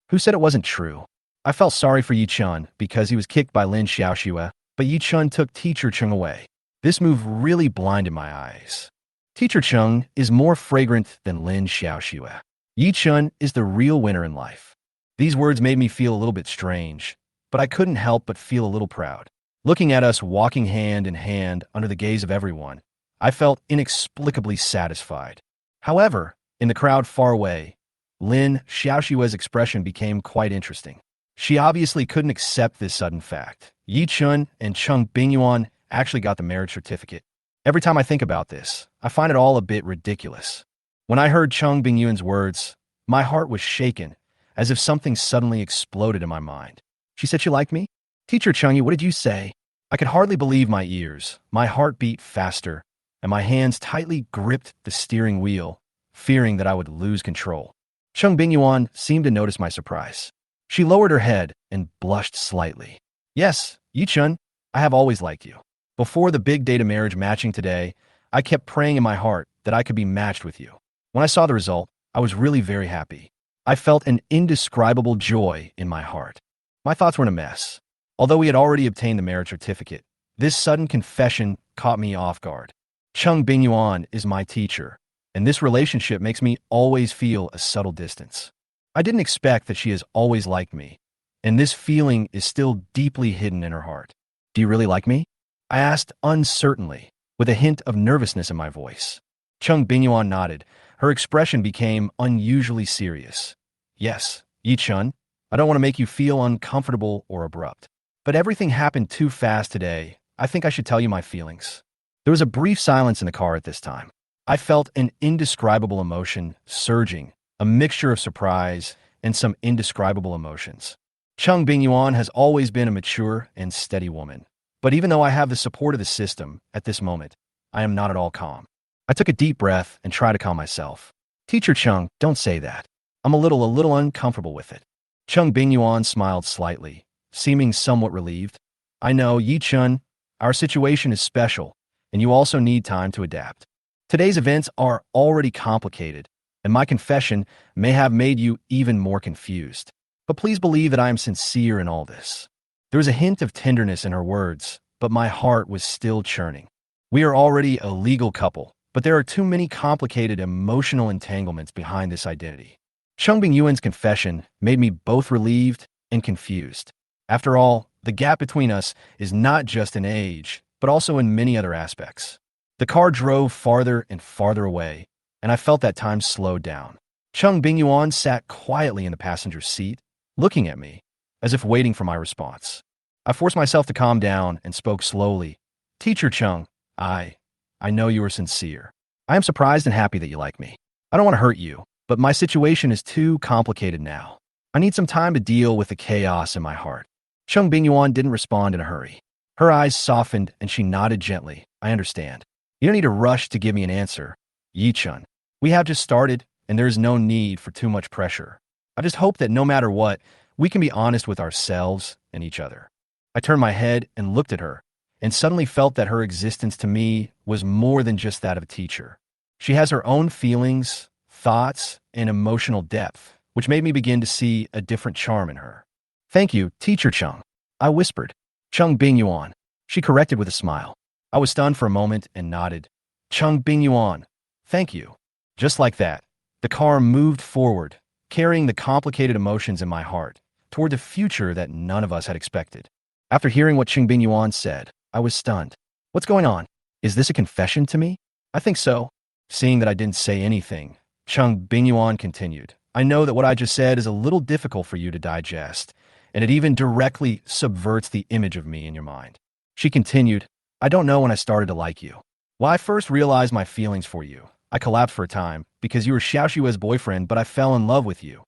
Who said it wasn't true? I felt sorry for Ye Chun because he was kicked by Lin Xiaoxue, but Ye Chun took Teacher Chung away. This move really blinded my eyes. Teacher Chung is more fragrant than Lin Xiaoxue. Ye Chun is the real winner in life. These words made me feel a little bit strange, but I couldn't help but feel a little proud. Looking at us walking hand in hand under the gaze of everyone, I felt inexplicably satisfied. However, in the crowd far away, Lin Xiaoxue's expression became quite interesting. She obviously couldn't accept this sudden fact. Ye Chun and Cheng Bingyuan actually got the marriage certificate. Every time I think about this, I find it all a bit ridiculous. When I heard Cheng Bingyuan's words, my heart was shaken, as if something suddenly exploded in my mind. She said she liked me? Teacher Chung, what did you say? I could hardly believe my ears. My heart beat faster, and my hands tightly gripped the steering wheel, fearing that I would lose control. Cheng Bingyuan seemed to notice my surprise. She lowered her head and blushed slightly. Yes, Ye Chun, I have always liked you. Before the big day to marriage matching today, I kept praying in my heart that I could be matched with you. When I saw the result, I was really very happy. I felt an indescribable joy in my heart. My thoughts were in a mess. Although we had already obtained the marriage certificate, this sudden confession caught me off guard. Cheng Bingyuan is my teacher, and this relationship makes me always feel a subtle distance. I didn't expect that she has always liked me, and this feeling is still deeply hidden in her heart. Do you really like me? I asked uncertainly, with a hint of nervousness in my voice. Cheng Bingyuan nodded. Her expression became unusually serious. Yes, Ye Chun, I don't want to make you feel uncomfortable or abrupt. But everything happened too fast today. I think I should tell you my feelings. There was a brief silence in the car at this time. I felt an indescribable emotion surging, a mixture of surprise and some indescribable emotions. Cheng Bingyuan has always been a mature and steady woman. But even though I have the support of the system at this moment, I am not at all calm. I took a deep breath and tried to calm myself. Teacher Chung, don't say that. I'm a little uncomfortable with it. Cheng Bingyuan smiled slightly, seeming somewhat relieved. I know, Ye Chun, our situation is special, and you also need time to adapt. Today's events are already complicated, and my confession may have made you even more confused. But please believe that I am sincere in all this. There was a hint of tenderness in her words, but my heart was still churning. We are already a legal couple, but there are too many complicated emotional entanglements behind this identity. Cheng Bingyuan's confession made me both relieved and confused. After all, the gap between us is not just in age, but also in many other aspects. The car drove farther and farther away, and I felt that time slowed down. Cheng Bingyuan sat quietly in the passenger seat, looking at me, as if waiting for my response. I forced myself to calm down and spoke slowly. Teacher Chung, I know you are sincere. I am surprised and happy that you like me. I don't want to hurt you, but my situation is too complicated now. I need some time to deal with the chaos in my heart. Cheng Bingyuan didn't respond in a hurry. Her eyes softened and she nodded gently. I understand. You don't need to rush to give me an answer, Ye Chun. We have just started, and there is no need for too much pressure. I just hope that no matter what, we can be honest with ourselves and each other. I turned my head and looked at her, and suddenly felt that her existence to me was more than just that of a teacher. She has her own feelings, thoughts, and emotional depth, which made me begin to see a different charm in her. Thank you, Teacher Chung, I whispered. Cheng Bingyuan, she corrected with a smile. I was stunned for a moment and nodded. Cheng Bingyuan, thank you. Just like that, the car moved forward, carrying the complicated emotions in my heart toward the future that none of us had expected. After hearing what Cheng Bingyuan said, I was stunned. What's going on? Is this a confession to me? I think so. Seeing that I didn't say anything, Cheng Bingyuan continued. I know that what I just said is a little difficult for you to digest, and it even directly subverts the image of me in your mind. She continued, I don't know when I started to like you. When I first realized my feelings for you, I collapsed for a time because you were Xiaoxue's boyfriend, but I fell in love with you.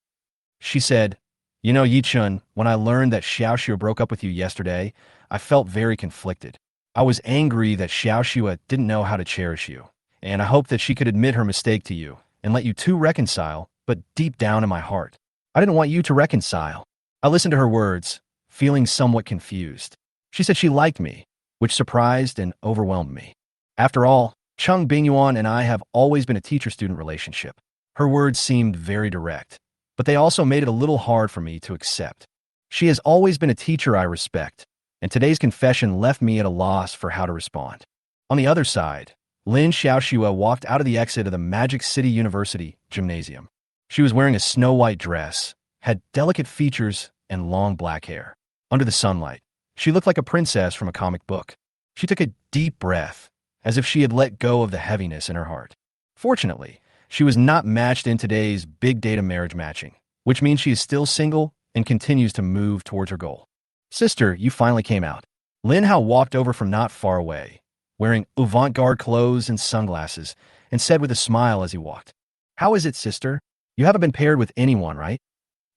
She said, you know, Ye Chun, when I learned that Xiaoxue broke up with you yesterday, I felt very conflicted. I was angry that Xiaoxue didn't know how to cherish you, and I hoped that she could admit her mistake to you and let you two reconcile, but deep down in my heart, I didn't want you to reconcile. I listened to her words, feeling somewhat confused. She said she liked me, which surprised and overwhelmed me. After all, Cheng Bingyuan and I have always been a teacher-student relationship. Her words seemed very direct, but they also made it a little hard for me to accept. She has always been a teacher I respect, and today's confession left me at a loss for how to respond. On the other side, Lin Xiaoxue walked out of the exit of the Magic City University gymnasium. She was wearing a snow-white dress, had delicate features, and long black hair. Under the sunlight, she looked like a princess from a comic book. She took a deep breath, as if she had let go of the heaviness in her heart. Fortunately, she was not matched in today's big data marriage matching, which means she is still single and continues to move towards her goal. Sister, you finally came out. Lin Hao walked over from not far away, wearing avant-garde clothes and sunglasses, and said with a smile as he walked, How is it, sister? You haven't been paired with anyone, right?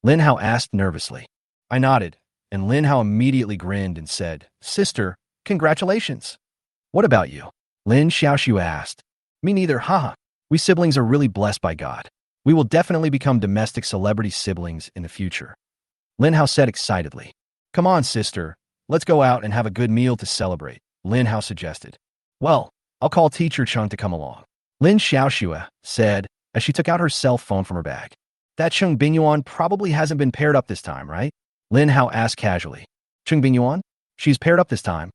Lin Hao asked nervously. I nodded, and Lin Hao immediately grinned and said, Sister, congratulations. What about you? Lin Xiaoxue asked. Me neither, haha. We siblings are really blessed by God. We will definitely become domestic celebrity siblings in the future. Lin Hao said excitedly. Come on, sister. Let's go out and have a good meal to celebrate, Lin Hao suggested. Well, I'll call Teacher Chung to come along. Lin Xiaoxue said as she took out her cell phone from her bag. That Cheng Bingyuan probably hasn't been paired up this time, right? Lin Hao asked casually. Cheng Bingyuan? She's paired up this time.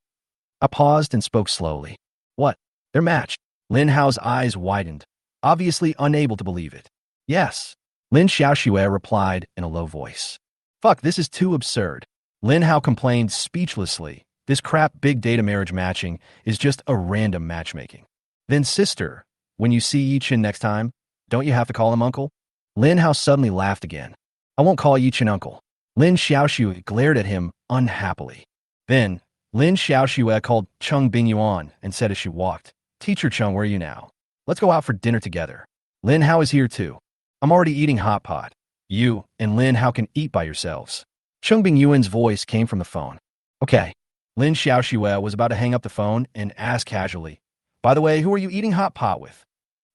I paused and spoke slowly. What? They're matched. Lin Hao's eyes widened, obviously unable to believe it. Yes. Lin Xiaoxue replied in a low voice. Fuck, this is too absurd. Lin Hao complained speechlessly. This crap big data marriage matching is just a random matchmaking. Then sister, when you see Ye Chun next time, don't you have to call him uncle? Lin Hao suddenly laughed again. I won't call Ye Chun uncle. Lin Xiaoxue glared at him unhappily. Then, Lin Xiaoxue called Cheng Bingyuan and said as she walked, Teacher Chung, where are you now? Let's go out for dinner together. Lin Hao is here too. I'm already eating hot pot. You and Lin Hao can eat by yourselves. Cheng Bingyuan's voice came from the phone. Okay. Lin Xiaoxue was about to hang up the phone and asked casually, By the way, who are you eating hot pot with?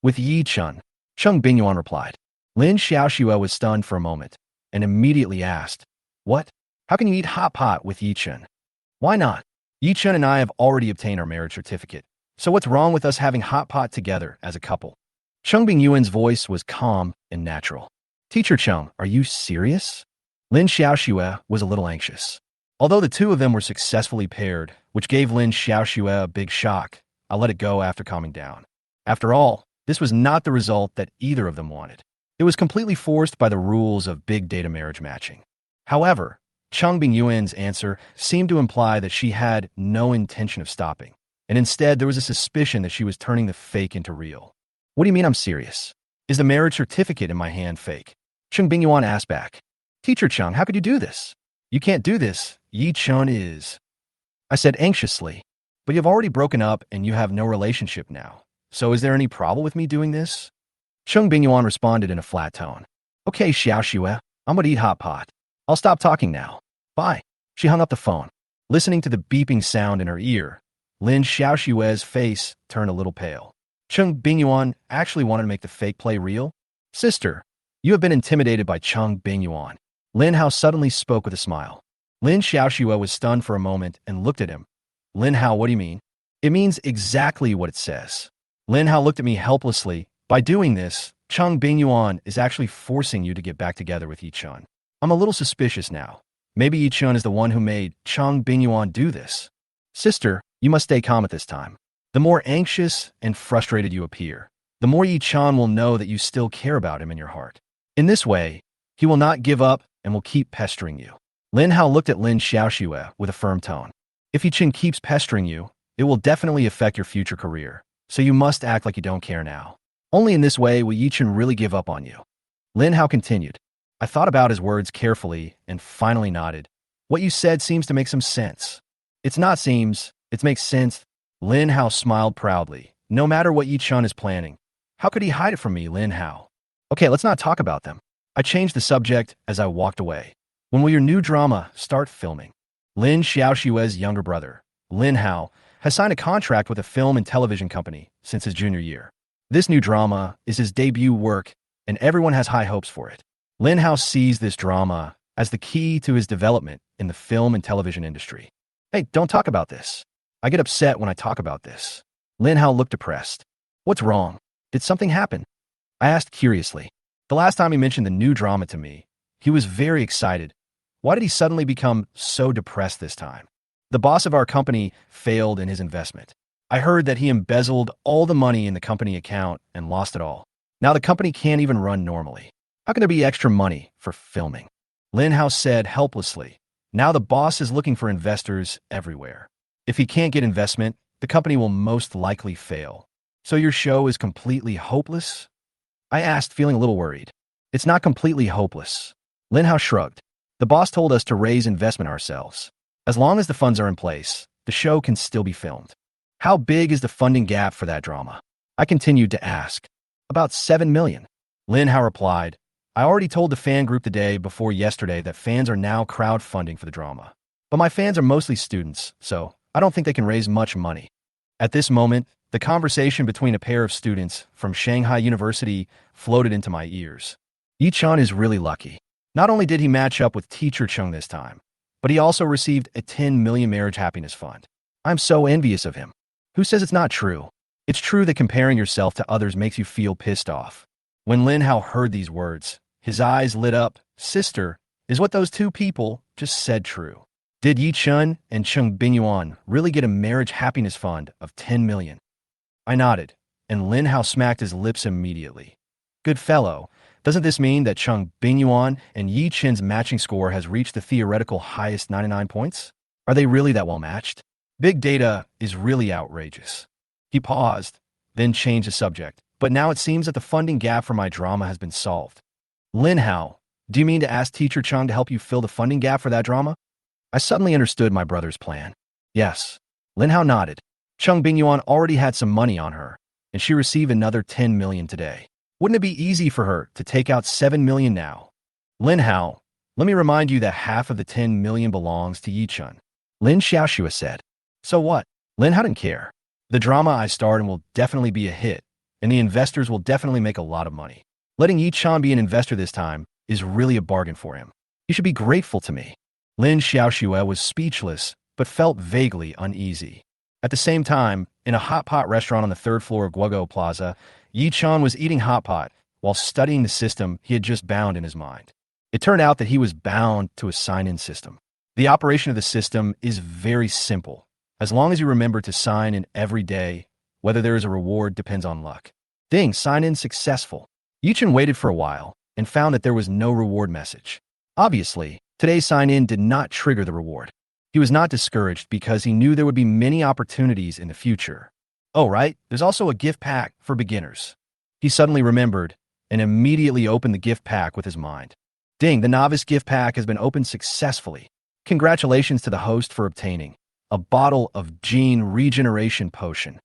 With Ye Chun. Cheng Bingyuan replied. Lin Xiaoxue was stunned for a moment and immediately asked, What? How can you eat hot pot with Ye Chun? Why not? Ye Chun and I have already obtained our marriage certificate, so what's wrong with us having hot pot together as a couple? Cheng Bingyuan's voice was calm and natural. Teacher Chung, are you serious? Lin Xiaoxue was a little anxious. Although the two of them were successfully paired, which gave Lin Xiaoxue a big shock, I let it go after calming down. After all, this was not the result that either of them wanted. It was completely forced by the rules of big data marriage matching. However, Cheng Bingyuan's answer seemed to imply that she had no intention of stopping, and instead there was a suspicion that she was turning the fake into real. What do you mean I'm serious? Is the marriage certificate in my hand fake? Cheng Bingyuan asked back. Teacher Chung, how could you do this? You can't do this. Ye Chun is. I said anxiously, but you've already broken up and you have no relationship now. So is there any problem with me doing this? Cheng Bingyuan responded in a flat tone. Okay, Xiaoxue, I'm gonna eat hot pot. I'll stop talking now. Bye. She hung up the phone. Listening to the beeping sound in her ear, Lin Xiaoxue's face turned a little pale. Cheng Bingyuan actually wanted to make the fake play real? Sister, you have been intimidated by Cheng Bingyuan. Lin Hao suddenly spoke with a smile. Lin Xiaoxue was stunned for a moment and looked at him. Lin Hao, what do you mean? It means exactly what it says. Lin Hao looked at me helplessly. By doing this, Cheng Bingyuan is actually forcing you to get back together with Ye Chun. I'm a little suspicious now. Maybe Ye Chun is the one who made Cheng Bingyuan do this. Sister, you must stay calm at this time. The more anxious and frustrated you appear, the more Ye Chun will know that you still care about him in your heart. In this way, he will not give up and will keep pestering you. Lin Hao looked at Lin Xiaoxue with a firm tone. If Ye Chun keeps pestering you, it will definitely affect your future career, so you must act like you don't care now. Only in this way will Ye Chun really give up on you. Lin Hao continued. I thought about his words carefully and finally nodded. What you said seems to make some sense. It's not seems, it makes sense. Lin Hao smiled proudly. No matter what Ye Chun is planning, how could he hide it from me, Lin Hao? Okay, let's not talk about them. I changed the subject as I walked away. When will your new drama start filming? Lin Xiaoxue's younger brother, Lin Hao, has signed a contract with a film and television company since his junior year. This new drama is his debut work, and everyone has high hopes for it. Lin Hao sees this drama as the key to his development in the film and television industry. Hey, don't talk about this. I get upset when I talk about this. Lin Hao looked depressed. What's wrong? Did something happen? I asked curiously. The last time he mentioned the new drama to me, he was very excited. Why did he suddenly become so depressed this time? The boss of our company failed in his investment. I heard that he embezzled all the money in the company account and lost it all. Now the company can't even run normally. How can there be extra money for filming? Lin Hao said helplessly. Now the boss is looking for investors everywhere. If he can't get investment, the company will most likely fail. So your show is completely hopeless? I asked, feeling a little worried. It's not completely hopeless. Lin Hao shrugged. The boss told us to raise investment ourselves. As long as the funds are in place, the show can still be filmed. How big is the funding gap for that drama? I continued to ask. About 7 million. Lin Hao replied, I already told the fan group the day before yesterday that fans are now crowdfunding for the drama. But my fans are mostly students, so I don't think they can raise much money. At this moment, the conversation between a pair of students from Shanghai University floated into my ears. Ye Chun is really lucky. Not only did he match up with teacher Chung this time, but he also received a 10 million marriage happiness fund. I'm so envious of him. Who says it's not true? It's true that comparing yourself to others makes you feel pissed off. When Lin Hao heard these words, his eyes lit up. Sister, is what those two people just said true? Did Ye Chun and Cheng Bingyuan really get a marriage happiness fund of 10 million? I nodded, and Lin Hao smacked his lips immediately. Good fellow, doesn't this mean that Cheng Bingyuan and Ye Chun's matching score has reached the theoretical highest 99 points? Are they really that well matched? Big data is really outrageous. He paused, then changed the subject. But now it seems that the funding gap for my drama has been solved. Lin Hao, do you mean to ask teacher Chung to help you fill the funding gap for that drama? I suddenly understood my brother's plan. Yes. Lin Hao nodded. Cheng Bingyuan already had some money on her, and she received another 10 million today. Wouldn't it be easy for her to take out 7 million now? Lin Hao, let me remind you that half of the 10 million belongs to Ye Chun. Lin Xiaoxue said. So what? Lin Hao didn't care. The drama I starred in will definitely be a hit, and the investors will definitely make a lot of money. Letting Ye Chun be an investor this time is really a bargain for him. You should be grateful to me. Lin Xiaoxue was speechless, but felt vaguely uneasy. At the same time, in a hot pot restaurant on the third floor of Guogo Plaza, Ye Chun was eating hot pot while studying the system he had just bound in his mind. It turned out that he was bound to a sign-in system. The operation of the system is very simple. As long as you remember to sign in every day, whether there is a reward depends on luck. Ding, sign-in successful. Ye Chun waited for a while and found that there was no reward message. Obviously, today's sign-in did not trigger the reward. He was not discouraged because he knew there would be many opportunities in the future. Oh, right, there's also a gift pack for beginners. He suddenly remembered and immediately opened the gift pack with his mind. Ding, the novice gift pack has been opened successfully. Congratulations to the host for obtaining a bottle of gene regeneration potion.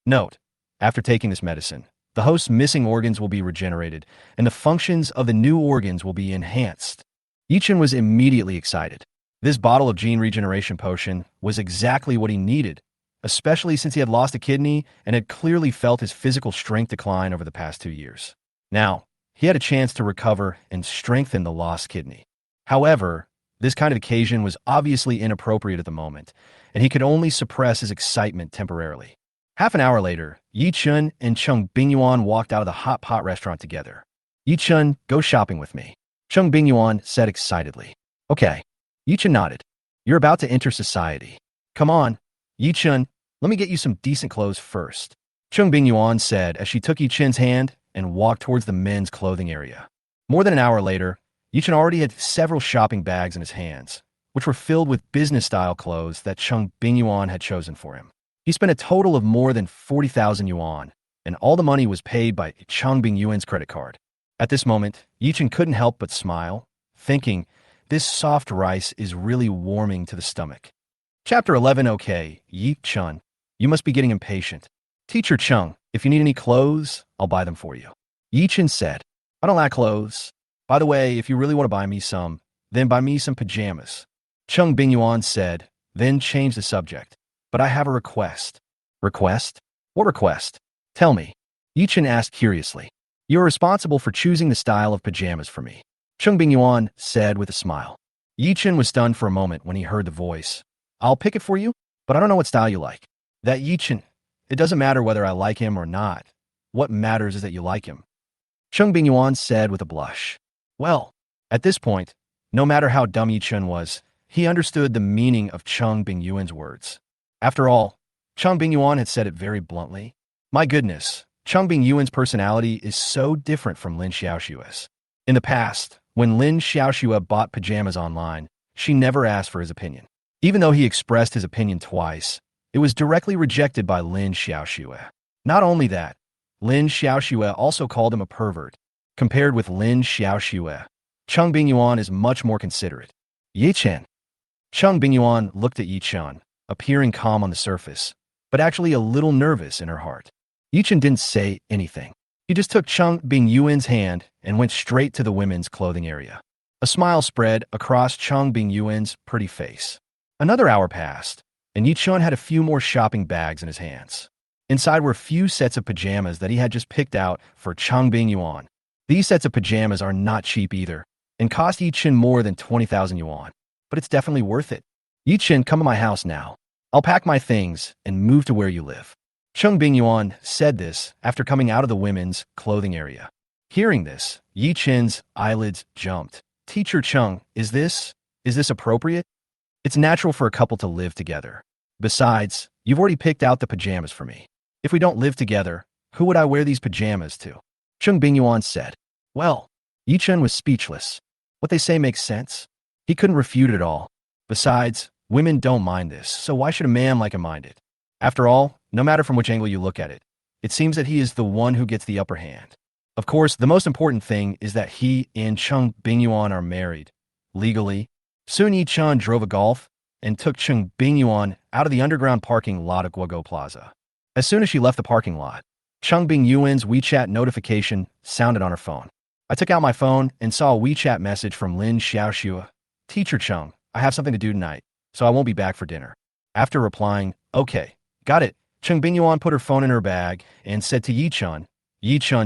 Note, after taking this medicine, the host's missing organs will be regenerated, and the functions of the new organs will be enhanced. Ye Chun was immediately excited. This bottle of gene regeneration potion was exactly what he needed, especially since he had lost a kidney and had clearly felt his physical strength decline over the past 2 years. Now, he had a chance to recover and strengthen the lost kidney. However, this kind of occasion was obviously inappropriate at the moment, and he could only suppress his excitement temporarily. Half an hour later, Ye Chun and Cheng Bingyuan walked out of the hot pot restaurant together. Ye Chun, go shopping with me, Cheng Bingyuan said excitedly. Okay. Ye Chun nodded. You're about to enter society. Come on, Ye Chun, let me get you some decent clothes first, Cheng Bingyuan said as she took Ye Chun's hand and walked towards the men's clothing area. More than an hour later, Ye Chun already had several shopping bags in his hands, which were filled with business-style clothes that Cheng Bingyuan had chosen for him. He spent a total of more than 40,000 yuan, and all the money was paid by Cheng Bingyuan's credit card. At this moment, Ye Chun couldn't help but smile, thinking, this soft rice is really warming to the stomach. Chapter 11. Okay, Ye Chun, you must be getting impatient. Teacher Chung, if you need any clothes, I'll buy them for you, Ye Chun said. I don't lack clothes. By the way, if you really want to buy me some, then buy me some pajamas, Cheng Bingyuan said, then changed the subject. But I have a request. Request? What request? Tell me, Ye Chun asked curiously. You are responsible for choosing the style of pajamas for me, Cheng Bingyuan said with a smile. Ye Chun was stunned for a moment when he heard the voice. I'll pick it for you, but I don't know what style you like. That Ye Chun, it doesn't matter whether I like him or not. What matters is that you like him, Cheng Bingyuan said with a blush. Well, at this point, no matter how dumb Ye Chun was, he understood the meaning of Cheng Bingyuan's words. After all, Cheng Bingyuan had said it very bluntly. My goodness, Cheng Bingyuan's personality is so different from Lin Xiaoxue's. In the past, when Lin Xiaoxue bought pajamas online, she never asked for his opinion. Even though he expressed his opinion twice, it was directly rejected by Lin Xiaoxue. Not only that, Lin Xiaoxue also called him a pervert. Compared with Lin Xiaoxue, Cheng Bingyuan is much more considerate. Ye Chun. Cheng Bingyuan looked at Ye Chun, appearing calm on the surface, but actually a little nervous in her heart. Ye Chun didn't say anything. He just took Cheng Bingyuan's hand and went straight to the women's clothing area. A smile spread across Cheng Bingyuan's pretty face. Another hour passed, and Ye Chun had a few more shopping bags in his hands. Inside were a few sets of pajamas that he had just picked out for Cheng Bingyuan. These sets of pajamas are not cheap either, and cost Ye Chun more than 20,000 yuan, but it's definitely worth it. Ye Chun, come to my house now. I'll pack my things and move to where you live. Cheng Bingyuan said this after coming out of the women's clothing area. Hearing this, Ye Chun's eyelids jumped. Teacher Chung, is this appropriate? It's natural for a couple to live together. Besides, you've already picked out the pajamas for me. If we don't live together, who would I wear these pajamas to? Cheng Bingyuan said. Well, Ye Chun was speechless. What they say makes sense. He couldn't refute it at all. Besides, women don't mind this, so why should a man like him mind it? After all, no matter from which angle you look at it, it seems that he is the one who gets the upper hand. Of course, the most important thing is that he and Cheng Bingyuan are married. Legally. Soon Ye Chun drove a Golf and took Cheng Bingyuan out of the underground parking lot of Guogo Plaza. As soon as she left the parking lot, Cheng Bingyuan's WeChat notification sounded on her phone. I took out my phone and saw a WeChat message from Lin Xiaoxue. Teacher Chung, I have something to do tonight, so I won't be back for dinner. After replying, okay, got it, Cheng Bingyuan put her phone in her bag and said to Ye Chun,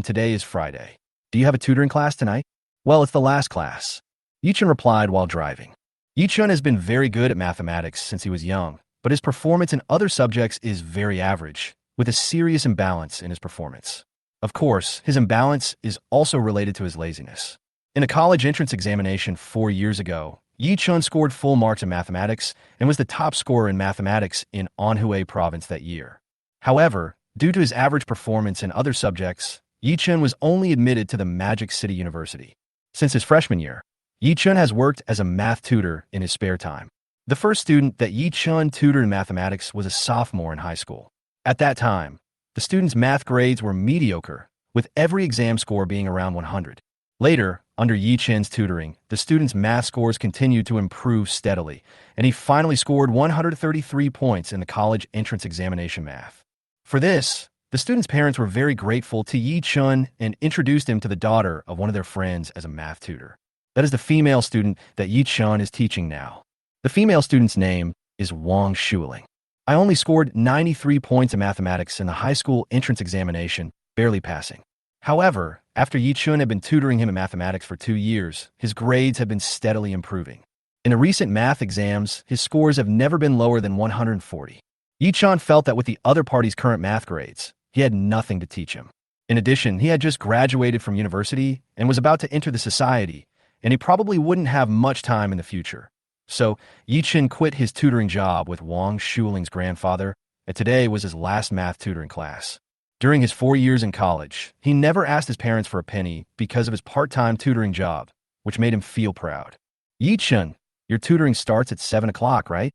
today is Friday. Do you have a tutoring class tonight? Well, it's the last class. Ye Chun replied while driving. Ye Chun has been very good at mathematics since he was young, but his performance in other subjects is very average, with a serious imbalance in his performance. Of course, his imbalance is also related to his laziness. In a college entrance examination 4 years ago, Ye Chun scored full marks in mathematics and was the top scorer in mathematics in Anhui province that year. However, due to his average performance in other subjects, Ye Chun was only admitted to the Magic City University. Since his freshman year, Ye Chun has worked as a math tutor in his spare time. The first student that Ye Chun tutored in mathematics was a sophomore in high school. At that time, the student's math grades were mediocre, with every exam score being around 100. Later, under Ye Chun's tutoring, the student's math scores continued to improve steadily, and he finally scored 133 points in the college entrance examination math. For this, the student's parents were very grateful to Ye Chun and introduced him to the daughter of one of their friends as a math tutor. That is the female student that Ye Chun is teaching now. The female student's name is Wang Shuling. I only scored 93 points in mathematics in the high school entrance examination, barely passing. However, after Ye Chun had been tutoring him in mathematics for 2 years, his grades have been steadily improving. In the recent math exams, his scores have never been lower than 140. Ye Chun felt that with the other party's current math grades, he had nothing to teach him. In addition, he had just graduated from university and was about to enter the society, and he probably wouldn't have much time in the future. So, Ye Chun quit his tutoring job with Wang Shuling's grandfather, and today was his last math tutoring class. During his 4 years in college, he never asked his parents for a penny because of his part-time tutoring job, which made him feel proud. Ye Chun, your tutoring starts at 7 o'clock, right?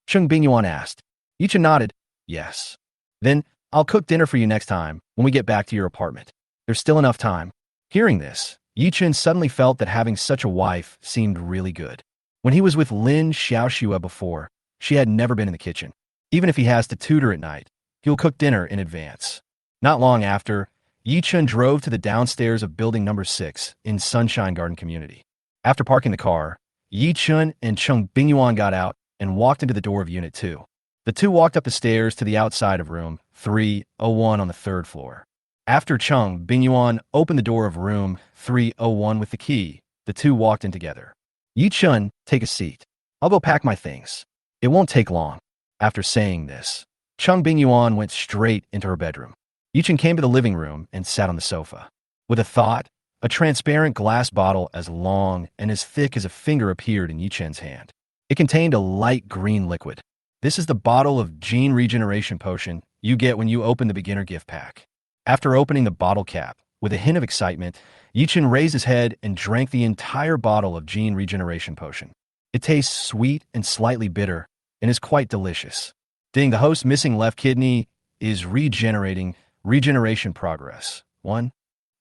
Cheng Bingyuan asked. Ye Chun nodded. Yes. Then, I'll cook dinner for you next time when we get back to your apartment. There's still enough time. Hearing this, Ye Chun suddenly felt that having such a wife seemed really good. When he was with Lin Xiaoxue before, she had never been in the kitchen. Even if he has to tutor at night, he'll cook dinner in advance. Not long after, Ye Chun drove to the downstairs of building number 6 in Sunshine Garden Community. After parking the car, Ye Chun and Cheng Bingyuan got out and walked into the door of Unit 2. The two walked up the stairs to the outside of room 301 on the 3rd floor. After Cheng Bingyuan opened the door of room 301 with the key, the two walked in together. Ye Chun, take a seat. I'll go pack my things. It won't take long. After saying this, Cheng Bingyuan went straight into her bedroom. Ye Chun came to the living room and sat on the sofa. With a thought, a transparent glass bottle as long and as thick as a finger appeared in Ye Chun's hand. It contained a light green liquid. This is the bottle of gene regeneration potion you get when you open the beginner gift pack. After opening the bottle cap, with a hint of excitement, Ye Chun raised his head and drank the entire bottle of gene regeneration potion. It tastes sweet and slightly bitter and is quite delicious. Ding, the host's missing left kidney is regeneration progress. 1.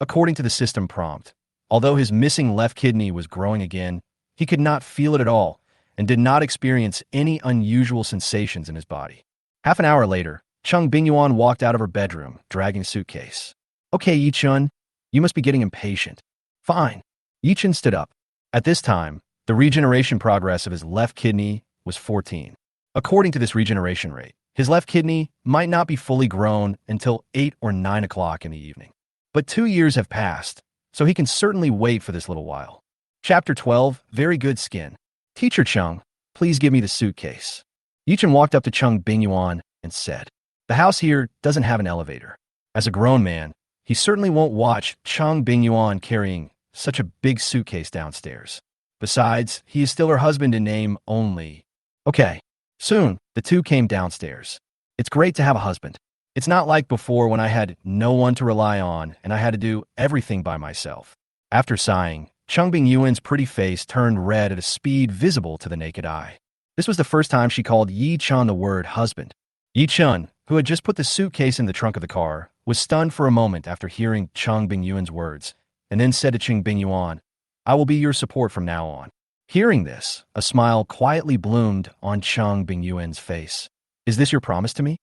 According to the system prompt, although his missing left kidney was growing again, he could not feel it at all and did not experience any unusual sensations in his body. Half an hour later, Cheng Bingyuan walked out of her bedroom, dragging a suitcase. Okay, Ye Chun, you must be getting impatient. Fine. Ye Chun stood up. At this time, the regeneration progress of his left kidney was 14. According to this regeneration rate, his left kidney might not be fully grown until 8 or 9 o'clock in the evening. But 2 years have passed, so he can certainly wait for this little while. Chapter 12, Very Good Skin. Teacher Chung, please give me the suitcase. Ye Chun walked up to Cheng Bingyuan and said, the house here doesn't have an elevator. As a grown man, he certainly won't watch Cheng Bingyuan carrying such a big suitcase downstairs. Besides, he is still her husband in name only. Okay. Soon, the two came downstairs. It's great to have a husband. It's not like before when I had no one to rely on and I had to do everything by myself. After sighing, Cheng Bingyuan's pretty face turned red at a speed visible to the naked eye. This was the first time she called Ye Chun the word husband. Ye Chun, who had just put the suitcase in the trunk of the car, was stunned for a moment after hearing Cheng Bingyuan's words, and then said to Cheng Bingyuan, I will be your support from now on. Hearing this, a smile quietly bloomed on Cheng Bingyuan's face. Is this your promise to me?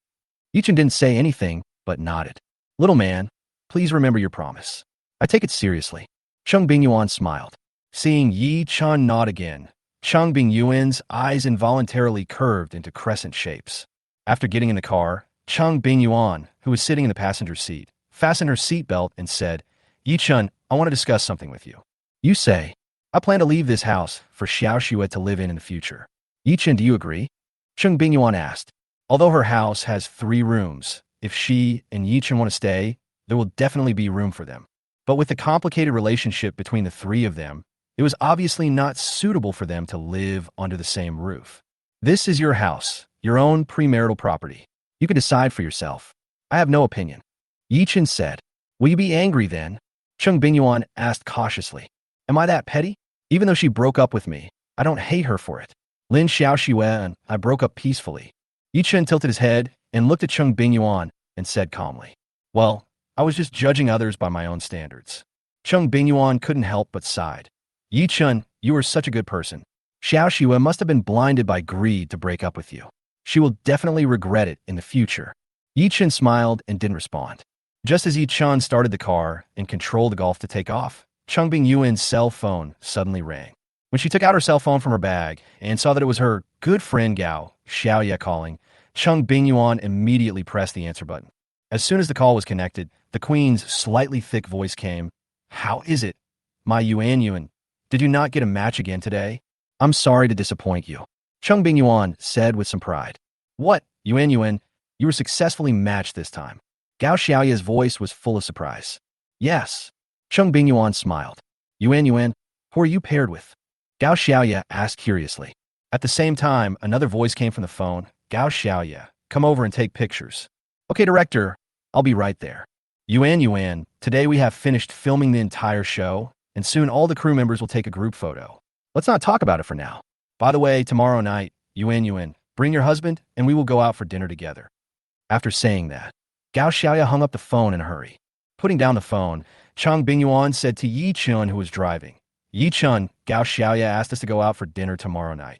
Ye Chun didn't say anything, but nodded. Little man, please remember your promise. I take it seriously. Cheng Bingyuan smiled. Seeing Ye Chun nod again, Cheng Bingyuan's eyes involuntarily curved into crescent shapes. After getting in the car, Cheng Bingyuan, who was sitting in the passenger seat, fastened her seatbelt and said, Ye Chun, I want to discuss something with you. You say, I plan to leave this house for Xiaoxue to live in the future. Ye Chun, do you agree? Cheng Bingyuan asked. Although her house has 3 rooms, if she and Ye Chun want to stay, there will definitely be room for them. But with the complicated relationship between the 3 of them, it was obviously not suitable for them to live under the same roof. This is your house, your own premarital property. You can decide for yourself. I have no opinion. Ye Chun said. Will you be angry then? Cheng Bingyuan asked cautiously. Am I that petty? Even though she broke up with me, I don't hate her for it. Lin Xiaoxue and I broke up peacefully. Ye Chun tilted his head and looked at Cheng Bingyuan and said calmly, well, I was just judging others by my own standards. Cheng Bingyuan couldn't help but sighed. Ye Chun, you are such a good person. Xiaoxue must have been blinded by greed to break up with you. She will definitely regret it in the future. Ye Chun smiled and didn't respond. Just as Ye Chun started the car and controlled the Golf to take off, Cheng Bingyuan's cell phone suddenly rang. When she took out her cell phone from her bag and saw that it was her good friend Gao Xiaoye calling, Cheng Bingyuan immediately pressed the answer button. As soon as the call was connected, the queen's slightly thick voice came. How is it? My Yuan, did you not get a match again today? I'm sorry to disappoint you. Cheng Bingyuan said with some pride. What, Yuan, you were successfully matched this time. Gao Xiaoya's voice was full of surprise. Yes. Cheng Bingyuan smiled. Yuan, who are you paired with? Gao Xiaoya asked curiously. At the same time, another voice came from the phone. Gao Xiaoya, come over and take pictures. Okay, director, I'll be right there. Yuan, today we have finished filming the entire show, and soon all the crew members will take a group photo. Let's not talk about it for now. By the way, tomorrow night, Yuan, bring your husband, and we will go out for dinner together. After saying that, Gao Xiaoya hung up the phone in a hurry. Putting down the phone, Cheng Bingyuan said to Ye Chun, who was driving, Ye Chun, Gao Xiaoya asked us to go out for dinner tomorrow night.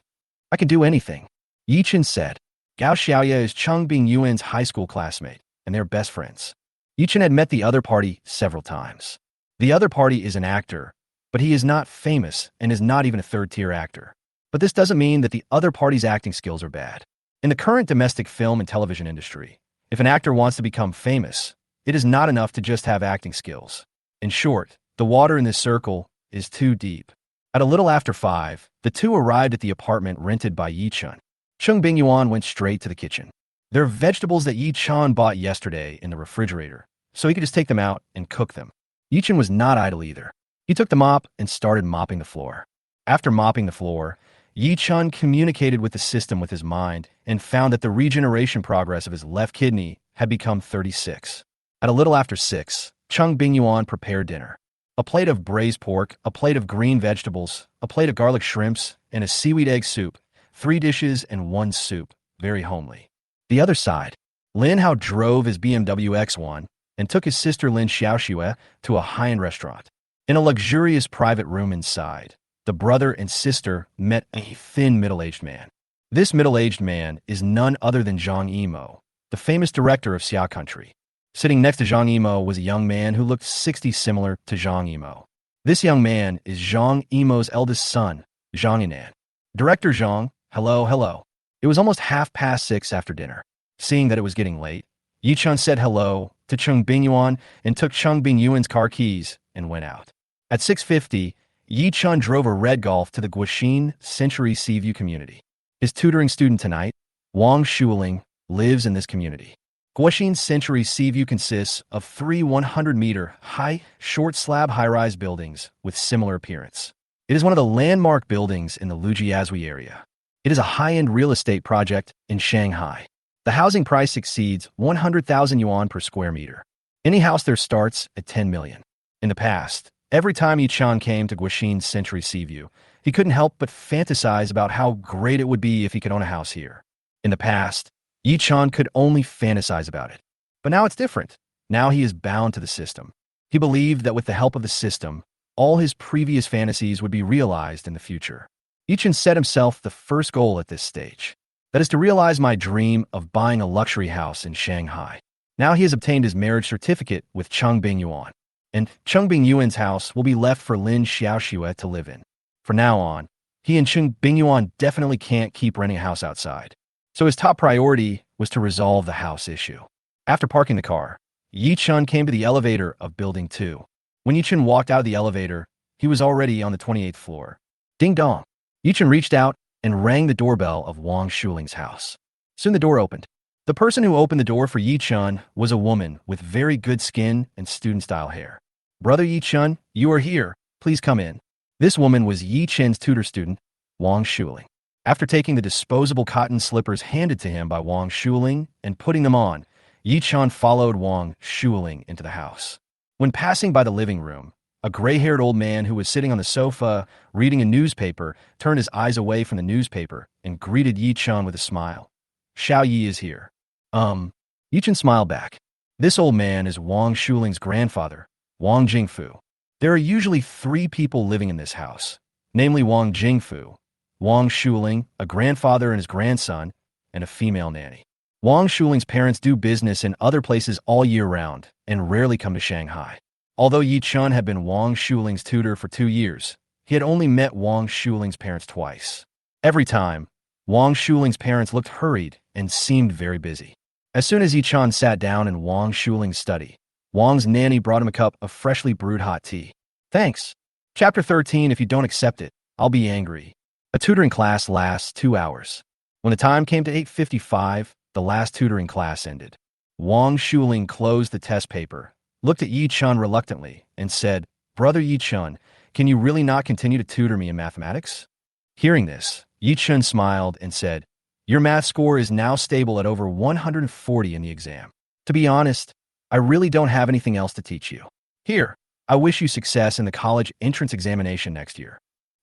I can do anything. Ye Chun said. Gao Xiaoya is Cheng Bingyuan's high school classmate, and they're best friends. Ye Chun had met the other party several times. The other party is an actor, but he is not famous and is not even a third-tier actor. But this doesn't mean that the other party's acting skills are bad. In the current domestic film and television industry, if an actor wants to become famous, it is not enough to just have acting skills. In short, the water in this circle is too deep. At a little after 5, the two arrived at the apartment rented by Ye Chun. Cheng Bingyuan went straight to the kitchen. There are vegetables that Ye Chun bought yesterday in the refrigerator, so he could just take them out and cook them. Ye Chun was not idle either. He took the mop and started mopping the floor. After mopping the floor, Ye Chun communicated with the system with his mind and found that the regeneration progress of his left kidney had become 36. At a little after 6, Cheng Bingyuan prepared dinner. A plate of braised pork, a plate of green vegetables, a plate of garlic shrimps, and a seaweed egg soup. 3 dishes and 1 soup. Very homely. The other side, Lin Hao drove his BMW X1 and took his sister Lin Xiaoxue to a high-end restaurant. In a luxurious private room inside, the brother and sister met a thin middle-aged man. This middle-aged man is none other than Zhang Yimou, the famous director of Xia Country. Sitting next to Zhang Yimou was a young man who looked 60 similar to Zhang Yimou. This young man is Zhang Yimou's eldest son, Zhang Yinan. Director Zhang, hello. It was almost 6:30 after dinner. Seeing that it was getting late, Ye Chun said hello to Cheng Bingyuan and took Cheng Bingyuan's car keys and went out. At 6:50, Ye Chun drove a red Golf to the Guoxin Century Seaview community. His tutoring student tonight, Wang Shuling, lives in this community. Guoxin Century Seaview consists of 3 100-meter high, short slab high-rise buildings with similar appearance. It is one of the landmark buildings in the Lujiazui area. It is a high-end real estate project in Shanghai. The housing price exceeds 100,000 yuan per square meter. Any house there starts at 10 million. In the past, every time Ye Chun came to Guoxin Century Seaview, he couldn't help but fantasize about how great it would be if he could own a house here. In the past, Ye Chun could only fantasize about it. But now it's different. Now he is bound to the system. He believed that with the help of the system, all his previous fantasies would be realized in the future. Ye Chun set himself the first goal at this stage. That is to realize my dream of buying a luxury house in Shanghai. Now he has obtained his marriage certificate with Cheng Bingyuan. And Cheng Bingyuan's house will be left for Lin Xiaoxue to live in. From now on, he and Cheng Bingyuan definitely can't keep renting a house outside. So his top priority was to resolve the house issue. After parking the car, Ye Chun came to the elevator of Building 2. When Ye Chun walked out of the elevator, he was already on the 28th floor. Ding dong. Ye Chun reached out and rang the doorbell of Wang Shuling's house. Soon the door opened. The person who opened the door for Ye Chun was a woman with very good skin and student-style hair. Brother Ye Chun, you are here. Please come in. This woman was Ye Chun's tutor student, Wang Shuling. After taking the disposable cotton slippers handed to him by Wang Shuling and putting them on, Ye Chun followed Wang Shuling into the house. When passing by the living room, a gray-haired old man who was sitting on the sofa reading a newspaper turned his eyes away from the newspaper and greeted Ye Chun with a smile. Xiao Yi is here. Ye Chun smiled back. This old man is Wang Shuling's grandfather, Wang Jingfu. There are usually 3 people living in this house, namely Wang Jingfu, Wang Shuling, a grandfather and his grandson, and a female nanny. Wang Shuling's parents do business in other places all year round and rarely come to Shanghai. Although Ye Chun had been Wang Shuling's tutor for 2 years, he had only met Wang Shuling's parents twice. Every time, Wang Shuling's parents looked hurried and seemed very busy. As soon as Ye Chun sat down in Wang Shuling's study, Wang's nanny brought him a cup of freshly brewed hot tea. Thanks. Chapter 13, if you don't accept it, I'll be angry. A tutoring class lasts 2 hours. When the time came to 8:55, the last tutoring class ended. Wang Shuling closed the test paper, looked at Ye Chun reluctantly, and said, Brother Ye Chun, can you really not continue to tutor me in mathematics? Hearing this, Ye Chun smiled and said, your math score is now stable at over 140 in the exam. To be honest, I really don't have anything else to teach you. Here, I wish you success in the college entrance examination next year.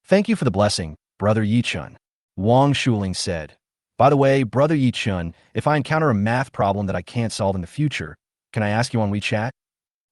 Thank you for the blessing, Brother Ye Chun. Wang Shuling said, by the way, Brother Ye Chun, if I encounter a math problem that I can't solve in the future, can I ask you on WeChat?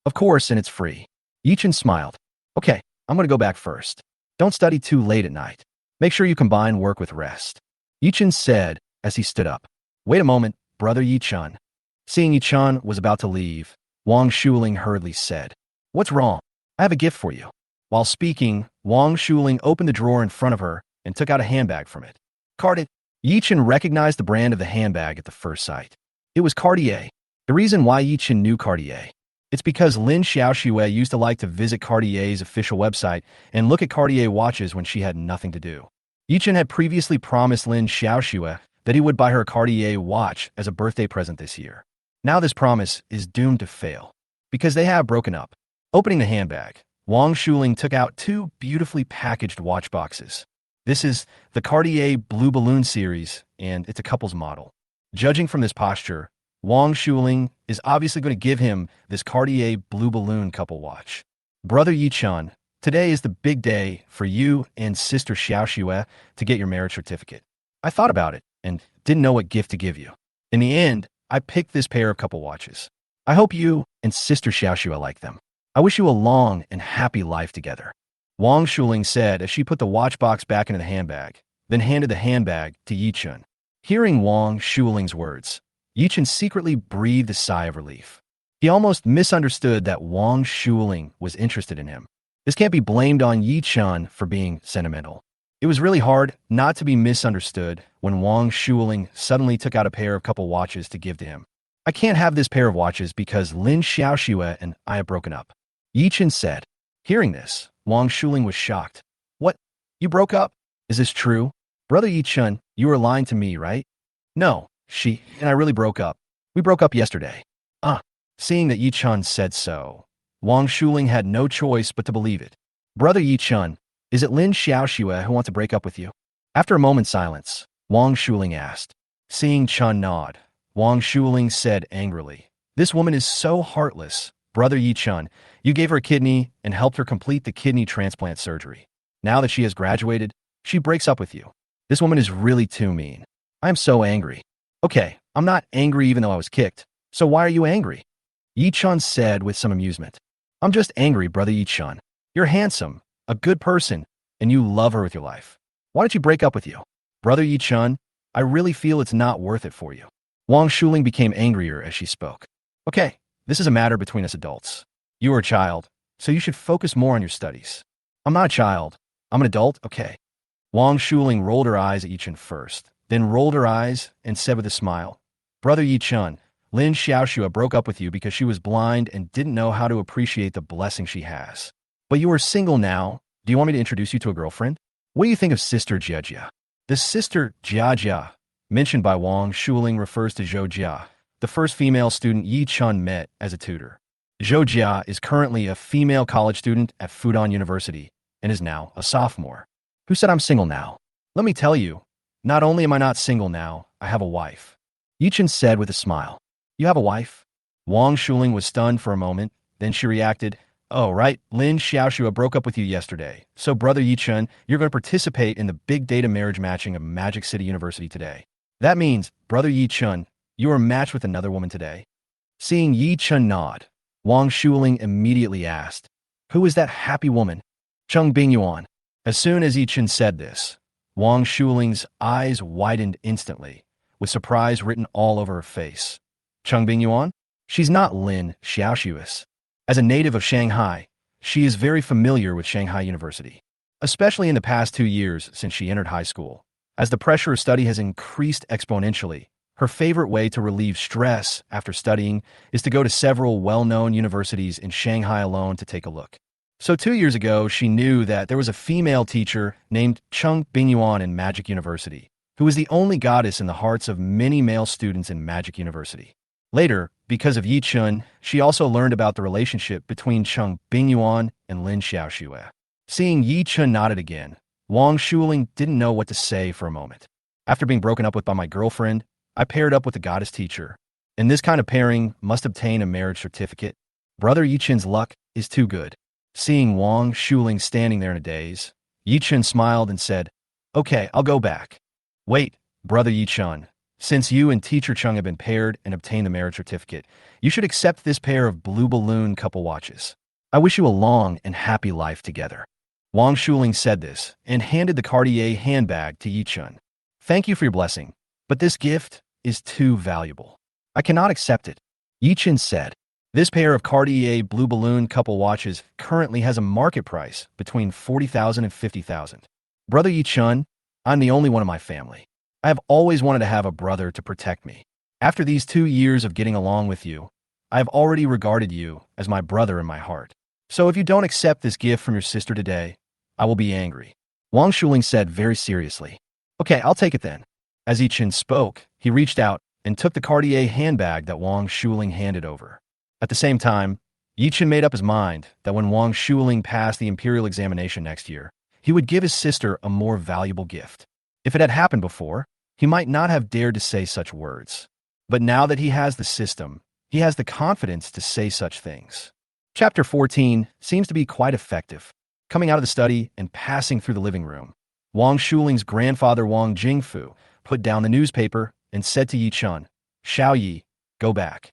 Of course, and it's free. Ye Chun smiled. Okay, I'm going to go back first. Don't study too late at night. Make sure you combine work with rest. Ye Chun said as he stood up. Wait a moment, Brother Ye Chun. Seeing Ye Chun was about to leave, Wang Shuling hurriedly said, what's wrong? I have a gift for you. While speaking, Wang Shuling opened the drawer in front of her and took out a handbag from it. Cartier. Ye Chun recognized the brand of the handbag at the first sight. It was Cartier. The reason why Ye Chun knew Cartier, it's because Lin Xiaoxue used to like to visit Cartier's official website and look at Cartier watches when she had nothing to do. Ye Chun had previously promised Lin Xiaoxue that he would buy her a Cartier watch as a birthday present this year. Now this promise is doomed to fail, because they have broken up. Opening the handbag, Wang Shuling took out 2 beautifully packaged watch boxes. This is the Cartier Blue Balloon series, and it's a couple's model. Judging from this posture, Wang Shuling is obviously going to give him this Cartier Blue Balloon couple watch. Brother Ye Chun, today is the big day for you and Sister Xiaoxue to get your marriage certificate. I thought about it and didn't know what gift to give you. In the end, I picked this pair of couple watches. I hope you and Sister Xiaoxue like them. I wish you a long and happy life together. Wang Shuling said as she put the watch box back into the handbag, then handed the handbag to Ye Chun. Hearing Wang Shuling's words, Ye Chun secretly breathed a sigh of relief. He almost misunderstood that Wang Shuling was interested in him. This can't be blamed on Ye Chun for being sentimental. It was really hard not to be misunderstood when Wang Shuling suddenly took out a pair of couple watches to give to him. I can't have this pair of watches because Lin Xiaoxue and I have broken up. Ye Chun said. Hearing this, Wang Shuling was shocked. What? You broke up? Is this true? Brother Ye Chun, you were lying to me, right? No, she and I really broke up. We broke up yesterday. Seeing that Ye Chun said so, Wang Shuling had no choice but to believe it. Brother Ye Chun, is it Lin Xiaoxue who wants to break up with you? After a moment's silence, Wang Shuling asked. Seeing Chun nod, Wang Shuling said angrily, this woman is so heartless. Brother Ye Chun, you gave her a kidney and helped her complete the kidney transplant surgery. Now that she has graduated, she breaks up with you. This woman is really too mean. I am so angry. Okay, I'm not angry even though I was kicked. So why are you angry? Ye Chun said with some amusement. I'm just angry, Brother Ye Chun. You're handsome, a good person, and you love her with your life. Why don't you break up with you? Brother Ye Chun, I really feel it's not worth it for you. Wang Shuling became angrier as she spoke. Okay, this is a matter between us adults. You are a child, so you should focus more on your studies. I'm not a child. I'm an adult, okay. Wang Shuling rolled her eyes at Ye Chun first, then rolled her eyes and said with a smile, Brother Ye Chun, Lin Xiaoxue broke up with you because she was blind and didn't know how to appreciate the blessing she has. But you are single now. Do you want me to introduce you to a girlfriend? What do you think of Sister Jia Jia? The Sister Jia Jia, mentioned by Wang Shuling, refers to Zhou Jia, the first female student Ye Chun met as a tutor. Zhou Jia is currently a female college student at Fudan University and is now a sophomore. Who said I'm single now? Let me tell you, not only am I not single now, I have a wife. Ye Chun said with a smile. You have a wife? Wang Shuling was stunned for a moment, then she reacted, oh, right, Lin Xiaoxue broke up with you yesterday. So, Brother Ye Chun, you're going to participate in the big data marriage matching of Magic City University today. That means, Brother Ye Chun, you were matched with another woman today. Seeing Ye Chun nod, Wang Shuling immediately asked, who is that happy woman? Cheng Bingyuan. As soon as Ye Chun said this, Wang Shuling's eyes widened instantly, with surprise written all over her face. Cheng Bingyuan? She's not Lin Xiaoxue. As a native of Shanghai, she is very familiar with Shanghai University, especially in the past 2 years since she entered high school. As the pressure of study has increased exponentially, her favorite way to relieve stress after studying is to go to several well-known universities in Shanghai alone to take a look. So 2 years ago, she knew that there was a female teacher named Cheng Bingyuan in Magic University, who was the only goddess in the hearts of many male students in Magic University. Later, because of Ye Chun, she also learned about the relationship between Cheng Bingyuan and Lin Xiaoxue. Seeing Ye Chun nodded again, Wang Shuling didn't know what to say for a moment. After being broken up with by my girlfriend, I paired up with the goddess teacher. And this kind of pairing must obtain a marriage certificate. Brother Ye Chun's luck is too good. Seeing Wang Shuling standing there in a daze, Ye Chun smiled and said, "Okay, I'll go back." "Wait, Brother Ye Chun. Since you and Teacher Chung have been paired and obtained the marriage certificate, you should accept this pair of blue balloon couple watches. I wish you a long and happy life together." Wang Shuling said this and handed the Cartier handbag to Ye Chun. "Thank you for your blessing, but this gift is too valuable. I cannot accept it," Ye Chun said. This pair of Cartier blue balloon couple watches currently has a market price between 40,000 and 50,000. "Brother Ye Chun, I'm the only one in my family. I have always wanted to have a brother to protect me. After these 2 years of getting along with you, I have already regarded you as my brother in my heart. So if you don't accept this gift from your sister today, I will be angry," Wang Shuling said very seriously. "Okay, I'll take it then." As Ye Chun spoke, he reached out and took the Cartier handbag that Wang Shuling handed over. At the same time, Ye Chun made up his mind that when Wang Shuling passed the imperial examination next year, he would give his sister a more valuable gift. If it had happened before, he might not have dared to say such words. But now that he has the system, he has the confidence to say such things. Chapter 14 seems to be quite effective. Coming out of the study and passing through the living room, Wang Shuling's grandfather Wang Jingfu put down the newspaper and said to Ye Chun, "Xiao Yi, go back."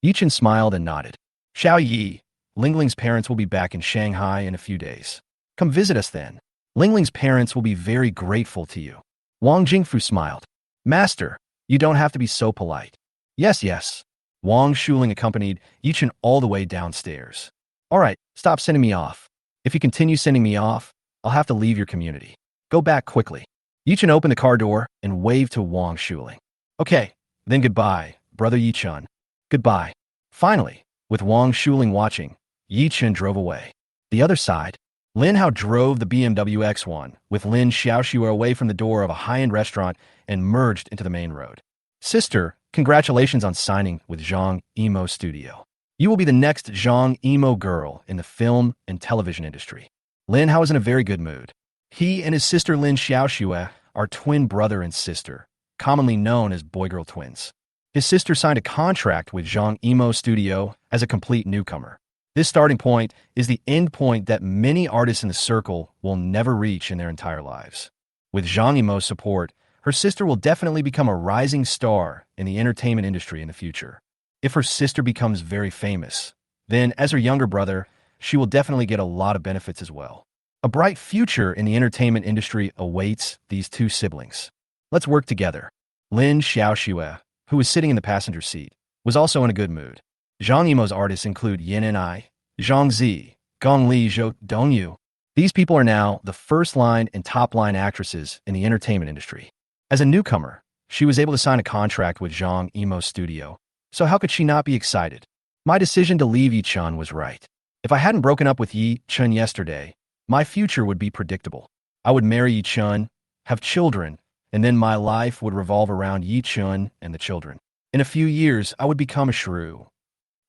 Ye Chun smiled and nodded. "Xiao Yi, Lingling's parents will be back in Shanghai in a few days. Come visit us then. Lingling's parents will be very grateful to you." Wang Jingfu smiled. "Master, you don't have to be so polite." "Yes, yes." Wang Shuling accompanied Ye Chun all the way downstairs. "All right, stop sending me off. If you continue sending me off, I'll have to leave your community. Go back quickly." Ye Chun opened the car door and waved to Wang Shuling. "Okay, then goodbye, Brother Ye Chun. Goodbye." Finally, with Wang Shuling watching, Ye Chun drove away. The other side, Lin Hao drove the BMW X1 with Lin Xiaoxue away from the door of a high-end restaurant and merged into the main road. "Sister, congratulations on signing with Zhang Yimou Studio. You will be the next Zhang Yimou girl in the film and television industry." Lin Hao is in a very good mood. He and his sister Lin Xiaoxue are twin brother and sister, commonly known as boy-girl twins. His sister signed a contract with Zhang Yimou Studio as a complete newcomer. This starting point is the end point that many artists in the circle will never reach in their entire lives. With Zhang Yimou's support, her sister will definitely become a rising star in the entertainment industry in the future. If her sister becomes very famous, then as her younger brother, she will definitely get a lot of benefits as well. A bright future in the entertainment industry awaits these two siblings. Let's work together. Lin Xiaoxue, who was sitting in the passenger seat, was also in a good mood. Zhang Yimou's artists include Yin and I, Zhang Zi, Gong Li Zhou Dongyu. These people are now the first-line and top-line actresses in the entertainment industry. As a newcomer, she was able to sign a contract with Zhang Yimou's studio, so how could she not be excited? My decision to leave Ye Chun was right. If I hadn't broken up with Ye Chun yesterday, my future would be predictable. I would marry Ye Chun, have children, and then my life would revolve around Ye Chun and the children. In a few years, I would become a shrew.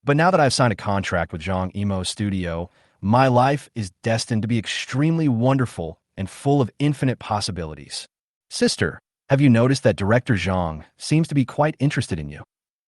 But now that I've signed a contract with Zhang Yimou's studio, my life is destined to be extremely wonderful and full of infinite possibilities. Sister, have you noticed that director Zhang seems to be quite interested in you?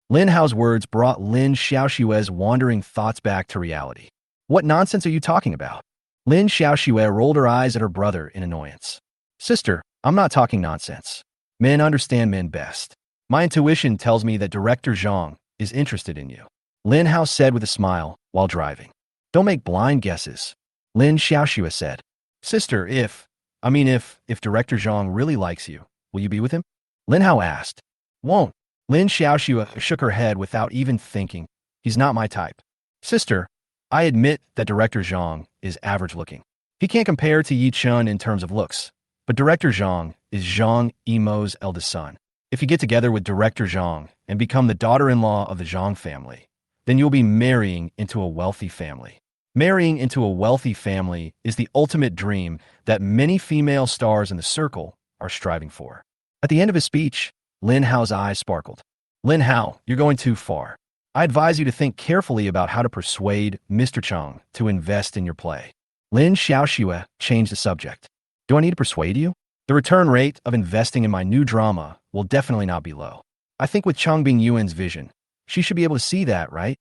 Lin Hao's words brought Lin Xiaoxue's wandering thoughts back to reality. What nonsense are you talking about? Lin Xiaoxue rolled her eyes at her brother in annoyance. Sister, I'm not talking nonsense. Men understand men best. My intuition tells me that director Zhang is interested in you, Lin Hao said with a smile while driving. Don't make blind guesses, Lin Xiaoxue said. Sister, if director Zhang really likes you, will you be with him? Lin Hao asked. Won't. Lin Xiaoxue shook her head without even thinking. He's not my type. Sister, I admit that director Zhang is average looking. He can't compare to Ye Chun in terms of looks, but director Zhang is Zhang Yimou's eldest son. If you get together with director Zhang and become the daughter-in-law of the Zhang family, then you'll be marrying into a wealthy family. Marrying into a wealthy family is the ultimate dream that many female stars in the circle are striving for. At the end of his speech, Lin Hao's eyes sparkled. Lin Hao, you're going too far. I advise you to think carefully about how to persuade Mr. Chung to invest in your play. Lin Xiaoxue changed the subject. Do I need to persuade you? The return rate of investing in my new drama will definitely not be low. I think with Cheng Bingyuan's vision, she should be able to see that, right?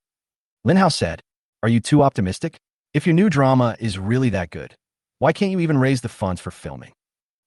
Lin Hao said, are you too optimistic? If your new drama is really that good, why can't you even raise the funds for filming?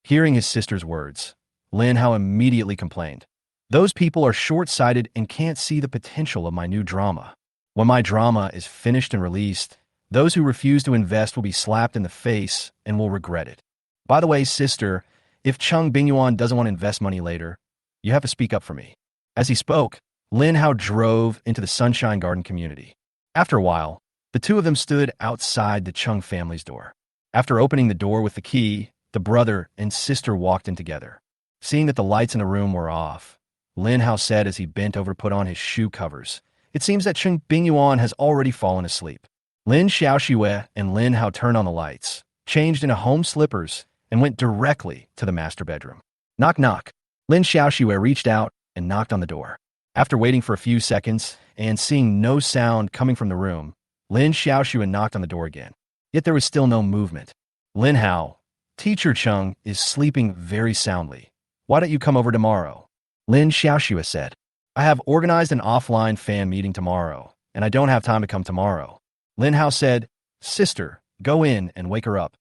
Hearing his sister's words, Lin Hao immediately complained. Those people are short-sighted and can't see the potential of my new drama. When my drama is finished and released, those who refuse to invest will be slapped in the face and will regret it. By the way, sister, if Cheng Bingyuan doesn't want to invest money later, you have to speak up for me. As he spoke, Lin Hao drove into the Sunshine Garden community. After a while, the two of them stood outside the Chung family's door. After opening the door with the key, the brother and sister walked in together. Seeing that the lights in the room were off, Lin Hao said as he bent over to put on his shoe covers, it seems that Cheng Bingyuan has already fallen asleep. Lin Xiaoxue and Lin Hao turned on the lights, changed into home slippers, and went directly to the master bedroom. Knock, knock. Lin Xiaoxue reached out and knocked on the door. After waiting for a few seconds and seeing no sound coming from the room, Lin Xiaoxue knocked on the door again. Yet there was still no movement. Lin Hao, teacher Chung is sleeping very soundly. Why don't you come over tomorrow? Lin Xiaoxue said, I have organized an offline fan meeting tomorrow, and I don't have time to come tomorrow. Lin Hao said, sister, go in and wake her up.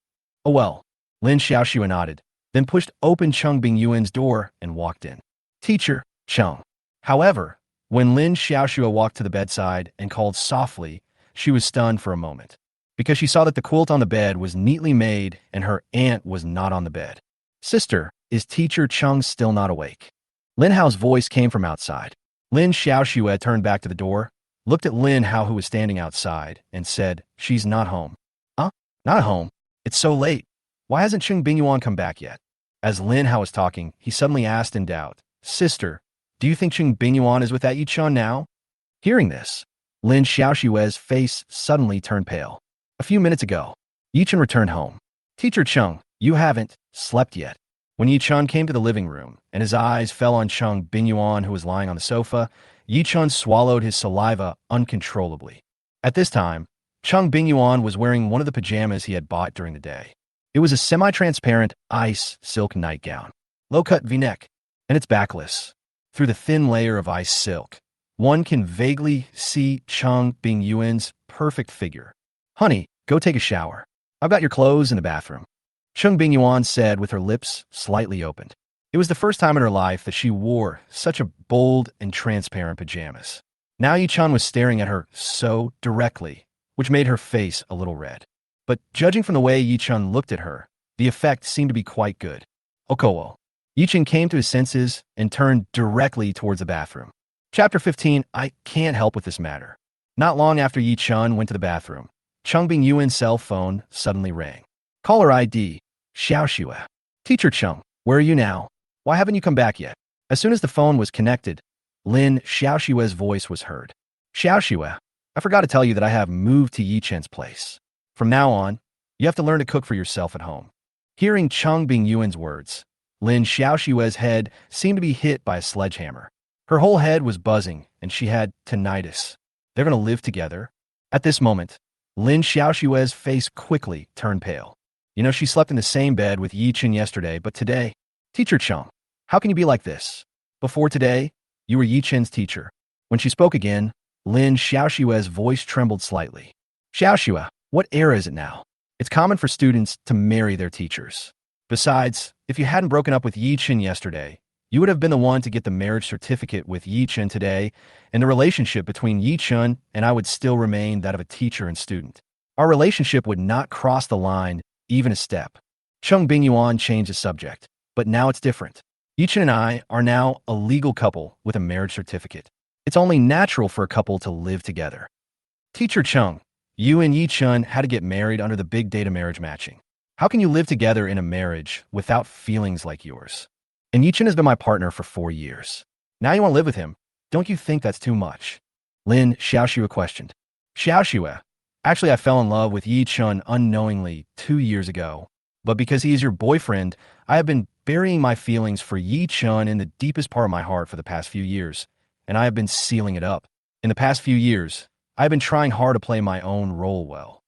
Oh well. Lin Xiaoxue nodded, then pushed open Cheng Bingyuan's door and walked in. Teacher, Chung. However, when Lin Xiaoxue walked to the bedside and called softly, she was stunned for a moment, because she saw that the quilt on the bed was neatly made and her aunt was not on the bed. Sister, is teacher Chung still not awake? Lin Hao's voice came from outside. Lin Xiaoxue turned back to the door, looked at Lin Hao who was standing outside, and said, she's not home. Huh? Not home? It's so late. Why hasn't Cheng Bingyuan come back yet? As Lin Hao was talking, he suddenly asked in doubt, sister, do you think Cheng Bingyuan is with that Ye Chun now? Hearing this, Lin Xiaoxue's face suddenly turned pale. A few minutes ago, Ye Chun returned home. Teacher Chung, you haven't slept yet. When Ye Chun came to the living room and his eyes fell on Cheng Bingyuan who was lying on the sofa, Ye Chun swallowed his saliva uncontrollably. At this time, Cheng Bingyuan was wearing one of the pajamas he had bought during the day. It was a semi-transparent ice silk nightgown, low-cut v-neck, and it's backless. Through the thin layer of ice silk, one can vaguely see Cheng Bingyuan's perfect figure. Honey, go take a shower. I've got your clothes in the bathroom. Cheng Bingyuan said with her lips slightly opened. It was the first time in her life that she wore such a bold and transparent pajamas. Now Ye Chun was staring at her so directly, which made her face a little red. But judging from the way Ye Chun looked at her, the effect seemed to be quite good. Okowo. Ye Chun came to his senses and turned directly towards the bathroom. Chapter 15, I can't help with this matter. Not long after Ye Chun went to the bathroom, Cheng Bingyuan's cell phone suddenly rang. Caller ID, Xiaoxue. Teacher Chung, where are you now? Why haven't you come back yet? As soon as the phone was connected, Lin Xiaoxue's voice was heard. Xiaoxue, I forgot to tell you that I have moved to Ye Chen's place. From now on, you have to learn to cook for yourself at home. Hearing Cheng Bingyuan's words, Lin Xiaoxue's head seemed to be hit by a sledgehammer. Her whole head was buzzing, and she had tinnitus. They're going to live together. At this moment, Lin Xiaoxue's face quickly turned pale. You know, she slept in the same bed with Ye Chun yesterday, but today, Teacher Chung, how can you be like this? Before today, you were Ye Chun's teacher. When she spoke again, Lin Xiaoxue's voice trembled slightly. Xiaoxue, what era is it now? It's common for students to marry their teachers. Besides, if you hadn't broken up with Ye Chun yesterday, you would have been the one to get the marriage certificate with Ye Chun today, and the relationship between Ye Chun and I would still remain that of a teacher and student. Our relationship would not cross the line even a step. Cheng Bingyuan changed the subject, but now it's different. Ye Chun and I are now a legal couple with a marriage certificate. It's only natural for a couple to live together. Teacher Chung, you and Ye Chun had to get married under the big data marriage matching. How can you live together in a marriage without feelings like yours? And Ye Chun has been my partner for 4 years. Now you want to live with him? Don't you think that's too much? Lin Xiaoxue questioned. Xiaoxue, actually I fell in love with Ye Chun unknowingly 2 years ago. But because he is your boyfriend, I have been burying my feelings for Ye Chun in the deepest part of my heart for the past few years, and I have been sealing it up. In the past few years, I have been trying hard to play my own role well.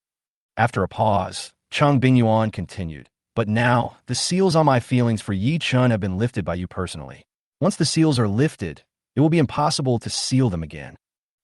After a pause, Cheng Bingyuan continued. But now, the seals on my feelings for Ye Chun have been lifted by you personally. Once the seals are lifted, it will be impossible to seal them again.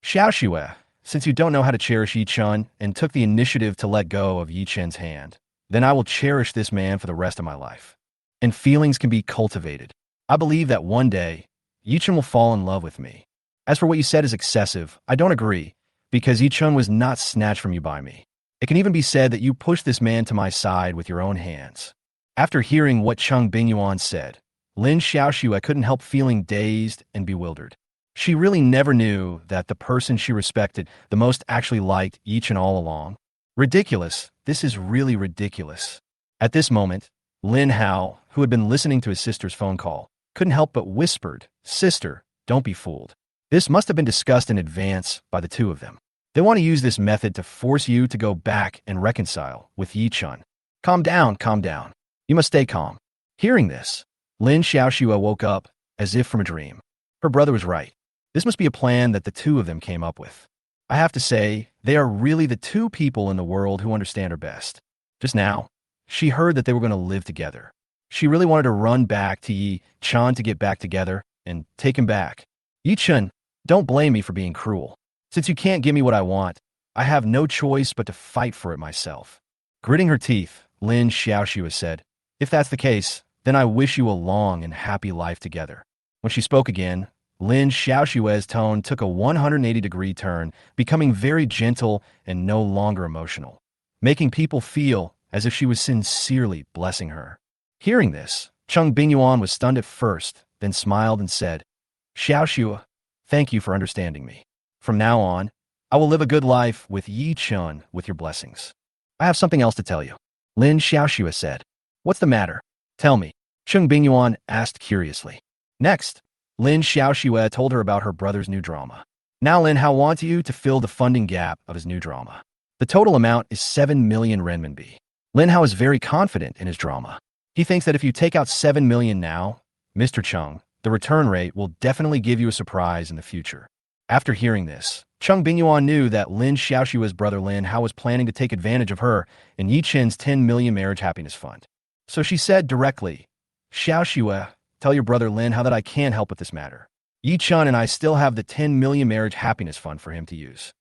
Xiaoxue, since you don't know how to cherish Ye Chun and took the initiative to let go of Ye Chun's hand, then I will cherish this man for the rest of my life. And feelings can be cultivated. I believe that one day, Ye Chun will fall in love with me. As for what you said is excessive, I don't agree, because Ye Chun was not snatched from you by me. It can even be said that you pushed this man to my side with your own hands. After hearing what Cheng Bingyuan said, Lin Xiaoxue couldn't help feeling dazed and bewildered. She really never knew that the person she respected the most actually liked Ye Chun all along. Ridiculous. This is really ridiculous. At this moment, Lin Hao, who had been listening to his sister's phone call, couldn't help but whispered, "Sister, don't be fooled." This must have been discussed in advance by the two of them. They want to use this method to force you to go back and reconcile with Ye Chun. Calm down, calm down. You must stay calm. Hearing this, Lin Xiaoxue woke up as if from a dream. Her brother was right. This must be a plan that the two of them came up with. I have to say, they are really the two people in the world who understand her best. Just now, she heard that they were going to live together. She really wanted to run back to Ye Chun to get back together and take him back. Ye Chun, don't blame me for being cruel. Since you can't give me what I want, I have no choice but to fight for it myself. Gritting her teeth, Lin Xiaoxue said, "If that's the case, then I wish you a long and happy life together." When she spoke again, Lin Xiaoxue's tone took a 180-degree turn, becoming very gentle and no longer emotional, making people feel as if she was sincerely blessing her. Hearing this, Cheng Bingyuan was stunned at first, then smiled and said, "Xiaoxue, thank you for understanding me. From now on, I will live a good life with Ye Chun with your blessings." "I have something else to tell you," Lin Xiaoxue said. "What's the matter? Tell me," Cheng Bingyuan asked curiously. Next, Lin Xiaoxue told her about her brother's new drama. Now Lin Hao wants you to fill the funding gap of his new drama. The total amount is 7 million renminbi. Lin Hao is very confident in his drama. He thinks that if you take out 7 million now, Mr. Chung, the return rate will definitely give you a surprise in the future. After hearing this, Cheng Bingyuan knew that Lin Xiaoxue's brother Lin Hao was planning to take advantage of her and Ye Chun's 10 million marriage happiness fund. So she said directly, "Xiaoxue, tell your brother Lin Hao that I can't help with this matter. Ye Chun and I still have the 10 million marriage happiness fund for him to use."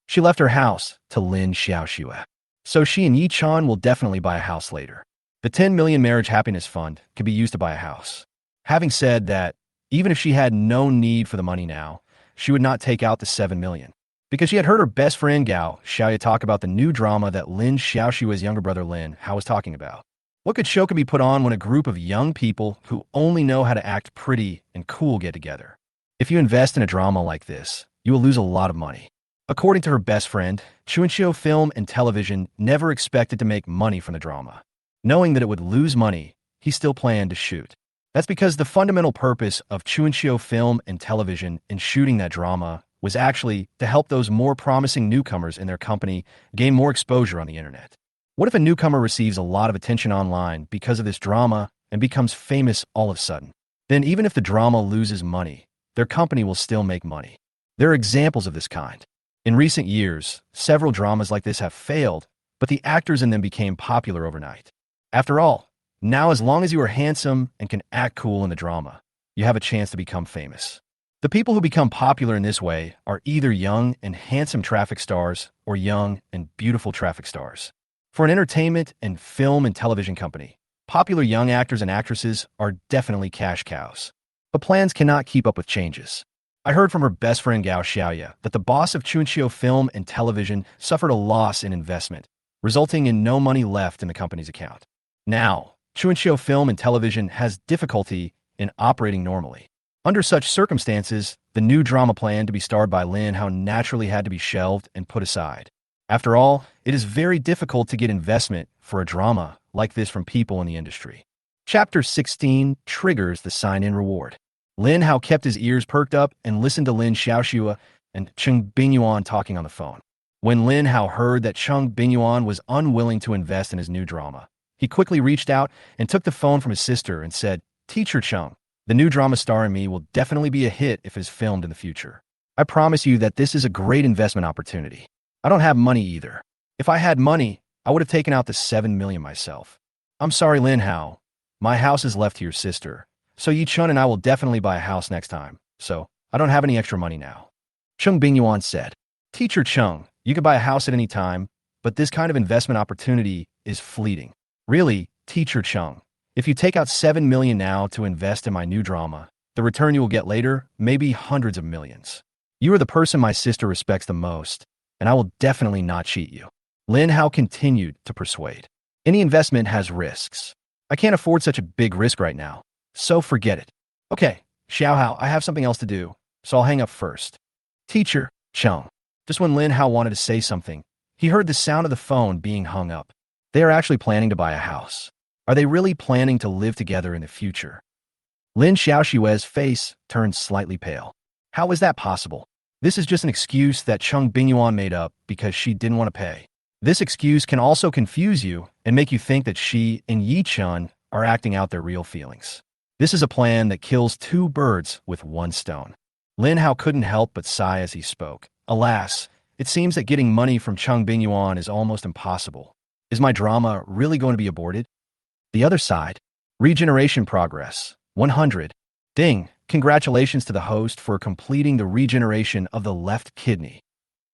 She left her house to Lin Xiaoxue. So she and Ye Chun will definitely buy a house later. The 10 million marriage happiness fund could be used to buy a house. Having said that, even if she had no need for the money now, she would not take out the 7 million. Because she had heard her best friend Gao Xiaoya talk about the new drama that Lin Xiaoxue's younger brother Lin Hao was talking about. What good show can be put on when a group of young people who only know how to act pretty and cool get together? If you invest in a drama like this, you will lose a lot of money. According to her best friend, Chunqiu Film and Television never expected to make money from the drama. Knowing that it would lose money, he still planned to shoot. That's because the fundamental purpose of Chunqiu Film and Television in shooting that drama was actually to help those more promising newcomers in their company gain more exposure on the internet. What if a newcomer receives a lot of attention online because of this drama and becomes famous all of a sudden? Then even if the drama loses money, their company will still make money. There are examples of this kind. In recent years, several dramas like this have failed, but the actors in them became popular overnight. After all, now as long as you are handsome and can act cool in the drama, you have a chance to become famous. The people who become popular in this way are either young and handsome traffic stars or young and beautiful traffic stars. For an entertainment and film and television company, popular young actors and actresses are definitely cash cows. But plans cannot keep up with changes. I heard from her best friend Gao Xiaoya that the boss of Chunqiu Film and Television suffered a loss in investment, resulting in no money left in the company's account. Now, Chunqiu Film and Television has difficulty in operating normally. Under such circumstances, the new drama plan to be starred by Lin Hao naturally had to be shelved and put aside. After all, it is very difficult to get investment for a drama like this from people in the industry. Chapter 16 triggers the sign-in reward. Lin Hao kept his ears perked up and listened to Lin Xiaoxue and Cheng Bingyuan talking on the phone. When Lin Hao heard that Cheng Bingyuan was unwilling to invest in his new drama, he quickly reached out and took the phone from his sister and said, "Teacher Chung, the new drama starring me will definitely be a hit if it is filmed in the future. I promise you that this is a great investment opportunity. I don't have money either. If I had money, I would have taken out the 7 million myself. I'm sorry, Lin Hao. My house is left to your sister, so Ye Chun and I will definitely buy a house next time, so I don't have any extra money now." Cheng Bingyuan said, "Teacher Chung, you could buy a house at any time, but this kind of investment opportunity is fleeting. Really, Teacher Chung, if you take out 7 million now to invest in my new drama, the return you will get later may be hundreds of millions. You are the person my sister respects the most, and I will definitely not cheat you." Lin Hao continued to persuade. "Any investment has risks. I can't afford such a big risk right now, so forget it. Okay, Xiao Hao, I have something else to do, so I'll hang up first." Teacher Chung. Just when Lin Hao wanted to say something, he heard the sound of the phone being hung up. They are actually planning to buy a house. Are they really planning to live together in the future? Lin Xiaoxue's face turned slightly pale. How is that possible? This is just an excuse that Cheng Bingyuan made up because she didn't want to pay. This excuse can also confuse you and make you think that she and Ye Chun are acting out their real feelings. This is a plan that kills two birds with one stone. Lin Hao couldn't help but sigh as he spoke. Alas, it seems that getting money from Cheng Bingyuan is almost impossible. Is my drama really going to be aborted? The other side. Regeneration progress. 100. Ding. Congratulations to the host for completing the regeneration of the left kidney.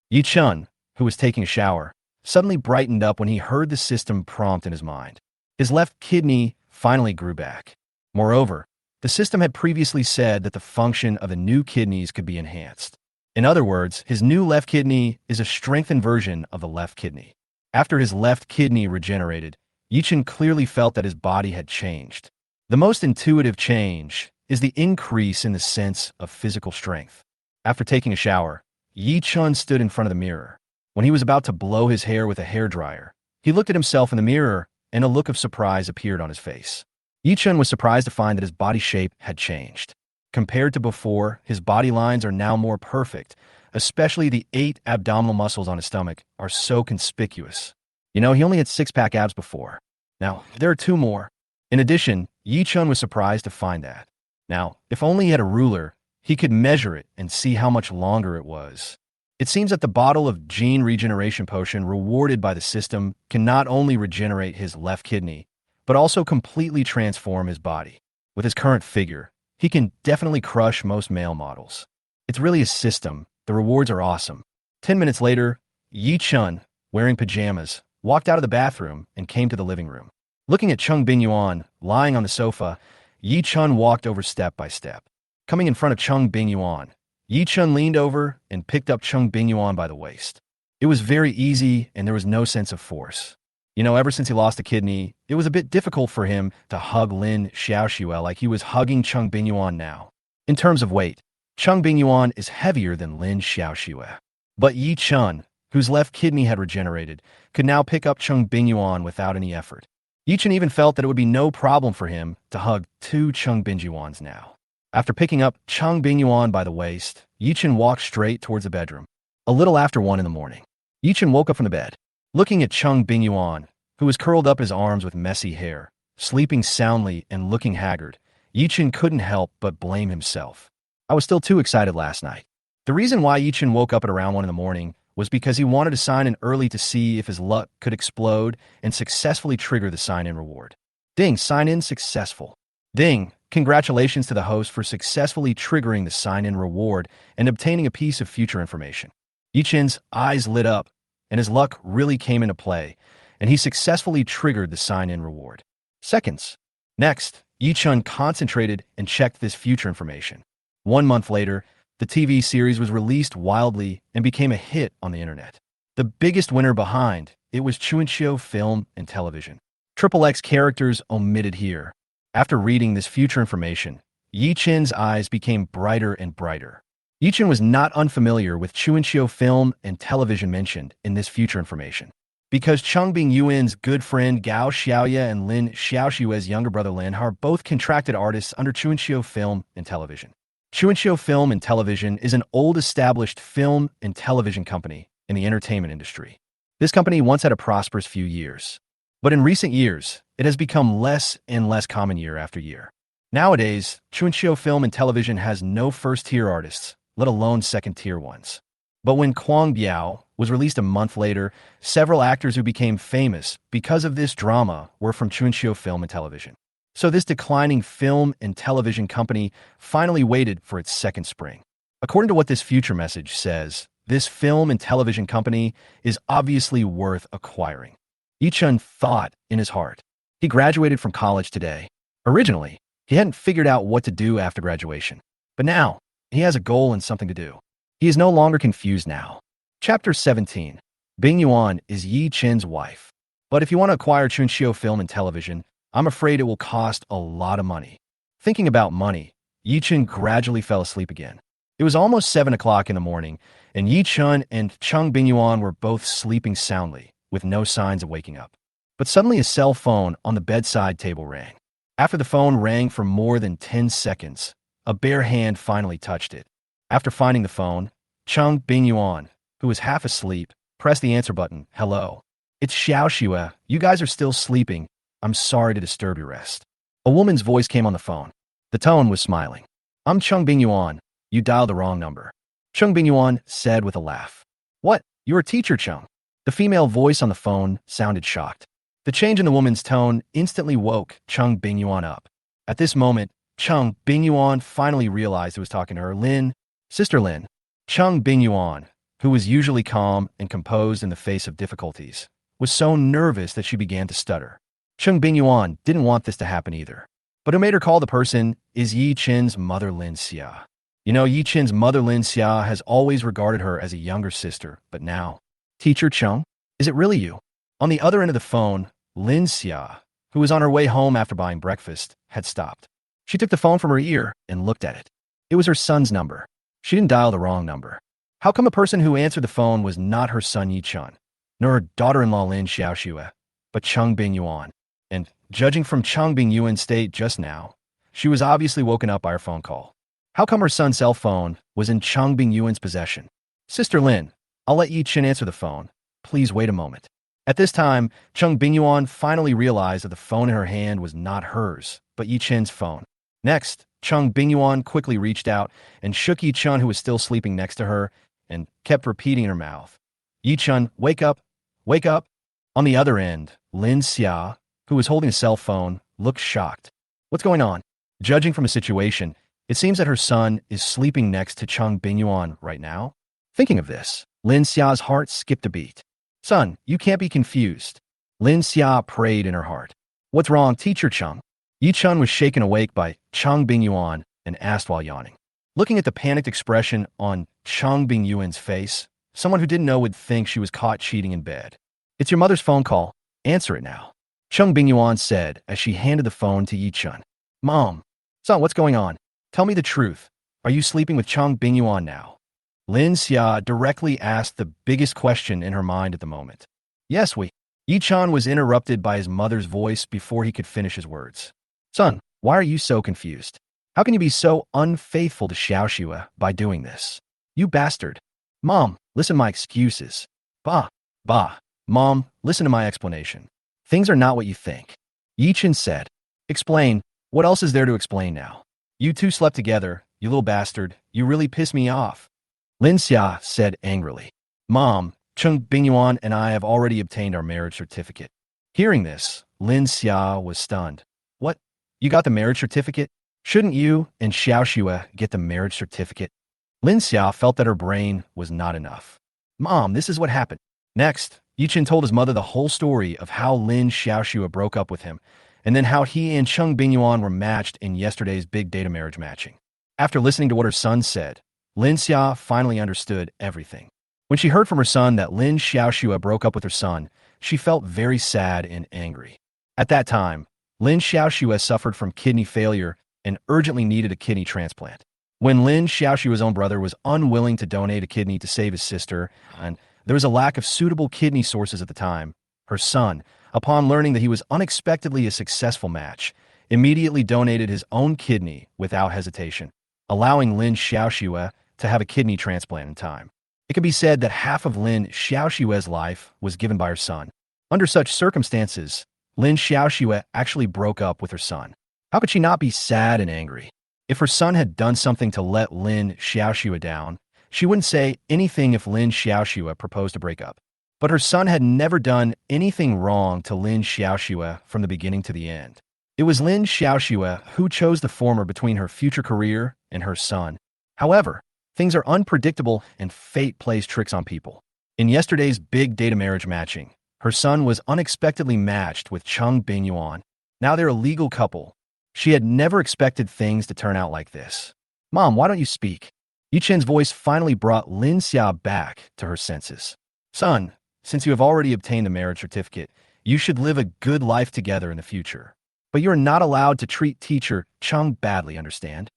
Ye Chun, who was taking a shower, suddenly brightened up when he heard the system prompt in his mind. His left kidney finally grew back. Moreover, the system had previously said that the function of the new kidneys could be enhanced. In other words, his new left kidney is a strengthened version of the left kidney. After his left kidney regenerated, Ye Chun clearly felt that his body had changed. The most intuitive change is the increase in the sense of physical strength. After taking a shower, Ye Chun stood in front of the mirror. When he was about to blow his hair with a hairdryer, he looked at himself in the mirror and a look of surprise appeared on his face. Ye Chun was surprised to find that his body shape had changed. Compared to before, his body lines are now more perfect, especially the 8 abdominal muscles on his stomach are so conspicuous. You know, he only had 6-pack abs before. Now, there are 2 more. In addition, Ye Chun was surprised to find that. Now, if only he had a ruler, he could measure it and see how much longer it was. It seems that the bottle of gene regeneration potion rewarded by the system can not only regenerate his left kidney, but also completely transform his body. With his current figure, he can definitely crush most male models. It's really a system. The rewards are awesome. 10 minutes later, Ye Chun, wearing pajamas, walked out of the bathroom and came to the living room. Looking at Cheng Bingyuan lying on the sofa, Ye Chun walked over step by step. Coming in front of Cheng Bingyuan, Ye Chun leaned over and picked up Cheng Bingyuan by the waist. It was very easy and there was no sense of force. You know, ever since he lost a kidney, it was a bit difficult for him to hug Lin Xiaoxue like he was hugging Cheng Bingyuan now. In terms of weight, Cheng Bingyuan is heavier than Lin Xiaoxue. But Ye Chun, whose left kidney had regenerated, could now pick up Cheng Bingyuan without any effort. Ye Chun even felt that it would be no problem for him to hug 2 Cheng Bingyuans now. After picking up Cheng Bingyuan by the waist, Ye Chun walked straight towards the bedroom. A little after 1 in the morning, Ye Chun woke up from the bed. Looking at Cheng Bingyuan, who was curled up his arms with messy hair, sleeping soundly and looking haggard, Ye Chun couldn't help but blame himself. I was still too excited last night. The reason why Ye Chun woke up at around 1 in the morning was because he wanted to sign in early to see if his luck could explode and successfully trigger the sign-in reward. Ding, sign-in successful. Ding, congratulations to the host for successfully triggering the sign-in reward and obtaining a piece of future information. Ye Chun's eyes lit up, and his luck really came into play, and he successfully triggered the sign-in reward. Seconds. Next, Ye Chun concentrated and checked this future information. 1 month later, the TV series was released wildly and became a hit on the internet. The biggest winner behind it was Chuanqiu Film and Television. XXX characters omitted here. After reading this future information, Ye Chun's eyes became brighter and brighter. Ye Chun was not unfamiliar with Chuanqiu Film and Television mentioned in this future information. Because Cheng Bingyuan's good friend Gao Xiaoya and Lin Xiaoxue's younger brother Lin are both contracted artists under Chuanxiu Film and Television. Chuanxiu Film and Television is an old established film and television company in the entertainment industry. This company once had a prosperous few years, but in recent years, it has become less and less common year after year. Nowadays, Chuanxiu Film and Television has no first-tier artists, let alone second-tier ones. But when Kwang Biao was released a month later, several actors who became famous because of this drama were from Chuanxiu Film and Television. So this declining film and television company finally waited for its second spring. According to what this future message says, this film and television company is obviously worth acquiring. Ye Chun thought in his heart. He graduated from college today. Originally, he hadn't figured out what to do after graduation. But now, he has a goal and something to do. He is no longer confused now. Chapter 17. Bingyuan is Ye Chun's wife. But if you want to acquire Chuanxiu Film and Television, I'm afraid it will cost a lot of money. Thinking about money, Ye Chun gradually fell asleep again. It was almost 7 o'clock in the morning, and Ye Chun and Cheng Bingyuan were both sleeping soundly, with no signs of waking up. But suddenly a cell phone on the bedside table rang. After the phone rang for more than 10 seconds, a bare hand finally touched it. After finding the phone, Cheng Bingyuan, who was half asleep, pressed the answer button. Hello. It's Xiaoxue. You guys are still sleeping. I'm sorry to disturb your rest. A woman's voice came on the phone. The tone was smiling. I'm Cheng Bingyuan. You dialed the wrong number. Cheng Bingyuan said with a laugh. What? You're a teacher, Chung. The female voice on the phone sounded shocked. The change in the woman's tone instantly woke Cheng Bingyuan up. At this moment, Cheng Bingyuan finally realized who was talking to her. Lin, Sister Lin. Cheng Bingyuan, who was usually calm and composed in the face of difficulties, was so nervous that she began to stutter. Cheng Bingyuan didn't want this to happen either. But who made her call the person is Ye Chun's mother, Lynn Xia. You know, Ye Chun's mother, Lynn Xia, has always regarded her as a younger sister, but now, Teacher Chung, is it really you? On the other end of the phone, Lynn Xia, who was on her way home after buying breakfast, had stopped. She took the phone from her ear and looked at it. It was her son's number. She didn't dial the wrong number. How come a person who answered the phone was not her son Ye Chun, nor her daughter-in-law Lin Xiaoxue, but Cheng Bingyuan? And, judging from Cheng Bingyuan's state just now, she was obviously woken up by her phone call. How come her son's cell phone was in Cheng Bingyuan's possession? Sister Lin, I'll let Ye Chun answer the phone. Please wait a moment. At this time, Cheng Bingyuan finally realized that the phone in her hand was not hers, but Ye Chun's phone. Next, Cheng Bingyuan quickly reached out and shook Ye Chun, who was still sleeping next to her, and kept repeating in her mouth, Ye Chun, wake up, wake up. On the other end, Lynn Xia, who was holding a cell phone, looked shocked. What's going on? Judging from the situation, it seems that her son is sleeping next to Cheng Bingyuan right now. Thinking of this, Lin Xia's heart skipped a beat. Son, you can't be confused. Lin Xia prayed in her heart. What's wrong, Teacher Chung? Ye Chun was shaken awake by Cheng Bingyuan and asked while yawning. Looking at the panicked expression on Cheng Bingyuan's face, someone who didn't know would think she was caught cheating in bed. It's your mother's phone call. Answer it now. Cheng Bingyuan said as she handed the phone to Ye Chun. Mom. Son, what's going on? Tell me the truth. Are you sleeping with Cheng Bingyuan now? Lin Xia directly asked the biggest question in her mind at the moment. Yes, we. Ye Chun was interrupted by his mother's voice before he could finish his words. Son, why are you so confused? How can you be so unfaithful to Xiaoxue by doing this? You bastard. Mom, listen to my excuses. Bah. Mom, listen to my explanation. Things are not what you think. Ye Chun said. Explain. What else is there to explain now? You two slept together, you little bastard. You really piss me off. Lin Xia said angrily. Mom, Cheng Bingyuan and I have already obtained our marriage certificate. Hearing this, Lin Xia was stunned. What? You got the marriage certificate? Shouldn't you and Xiaoxue get the marriage certificate? Lin Xia felt that her brain was not enough. Mom, this is what happened. Next, Ye Chun told his mother the whole story of how Lin Xiaoxue broke up with him, and then how he and Cheng Bingyuan were matched in yesterday's big data marriage matching. After listening to what her son said, Lin Xia finally understood everything. When she heard from her son that Lin Xiaoxue broke up with her son, she felt very sad and angry. At that time, Lin Xiaoxue suffered from kidney failure and urgently needed a kidney transplant. When Lin Xiaoxue's own brother was unwilling to donate a kidney to save his sister, and there was a lack of suitable kidney sources at the time, her son, upon learning that he was unexpectedly a successful match, immediately donated his own kidney without hesitation, allowing Lin Xiaoxue to have a kidney transplant in time. It can be said that half of Lin Xiaoxue's life was given by her son. Under such circumstances, Lin Xiaoxue actually broke up with her son. How could she not be sad and angry? If her son had done something to let Lin Xiaoxue down, she wouldn't say anything if Lin Xiaoxue proposed a breakup. But her son had never done anything wrong to Lin Xiaoxue from the beginning to the end. It was Lin Xiaoxue who chose the former between her future career and her son. However, things are unpredictable and fate plays tricks on people. In yesterday's big data marriage matching, her son was unexpectedly matched with Cheng Bingyuan. Now they're a legal couple. She had never expected things to turn out like this. Mom, why don't you speak? Ye Chun's voice finally brought Lin Xia back to her senses. Son, since you have already obtained the marriage certificate, you should live a good life together in the future. But you are not allowed to treat teacher Chung badly, understand?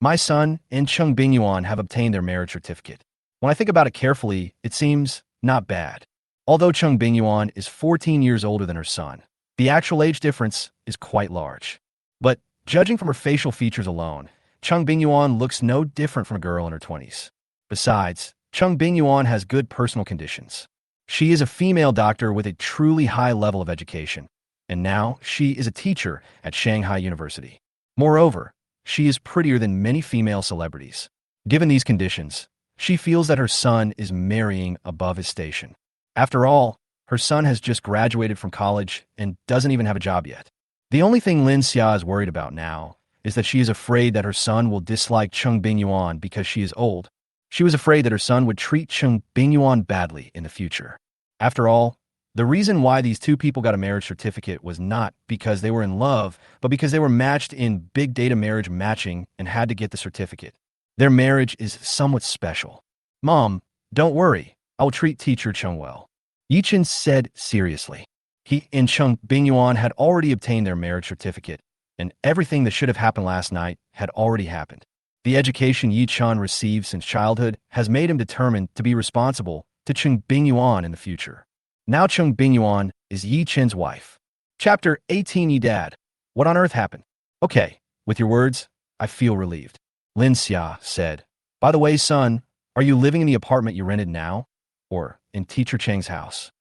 My son and Cheng Bingyuan have obtained their marriage certificate. When I think about it carefully, it seems not bad. Although Cheng Bingyuan is 14 years older than her son, the actual age difference is quite large. But judging from her facial features alone, Cheng Bingyuan looks no different from a girl in her 20s. Besides, Cheng Bingyuan has good personal conditions. She is a female doctor with a truly high level of education, and now she is a teacher at Shanghai University. Moreover, she is prettier than many female celebrities. Given these conditions, she feels that her son is marrying above his station. After all, her son has just graduated from college and doesn't even have a job yet. The only thing Lynn Xia is worried about now is that she is afraid that her son will dislike Cheng Bingyuan because she is old. She was afraid that her son would treat Cheng Bingyuan badly in the future. After all, the reason why these two people got a marriage certificate was not because they were in love, but because they were matched in big data marriage matching and had to get the certificate. Their marriage is somewhat special. Mom, don't worry. I will treat teacher Chung well. Ye Chun said seriously. He and Cheng Bingyuan had already obtained their marriage certificate, and everything that should have happened last night had already happened. The education Ye Chun received since childhood has made him determined to be responsible to Cheng Bingyuan in the future. Now Cheng Bingyuan is Ye Chun's wife. Chapter 18. Ye Dad. What on earth happened? Okay, with your words, I feel relieved. Lin Xia said, by the way, son, are you living in the apartment you rented now? Or in Teacher Cheng's house?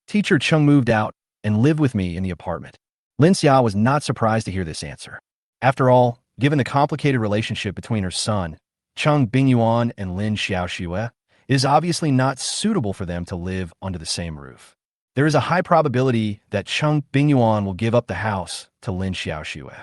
Teacher Chung moved out and lived with me in the apartment. Lin Xia was not surprised to hear this answer. After all, given the complicated relationship between her son, Cheng Bingyuan, and Lin Xiaoxue, it is obviously not suitable for them to live under the same roof. There is a high probability that Cheng Bingyuan will give up the house to Lin Xiaoxue.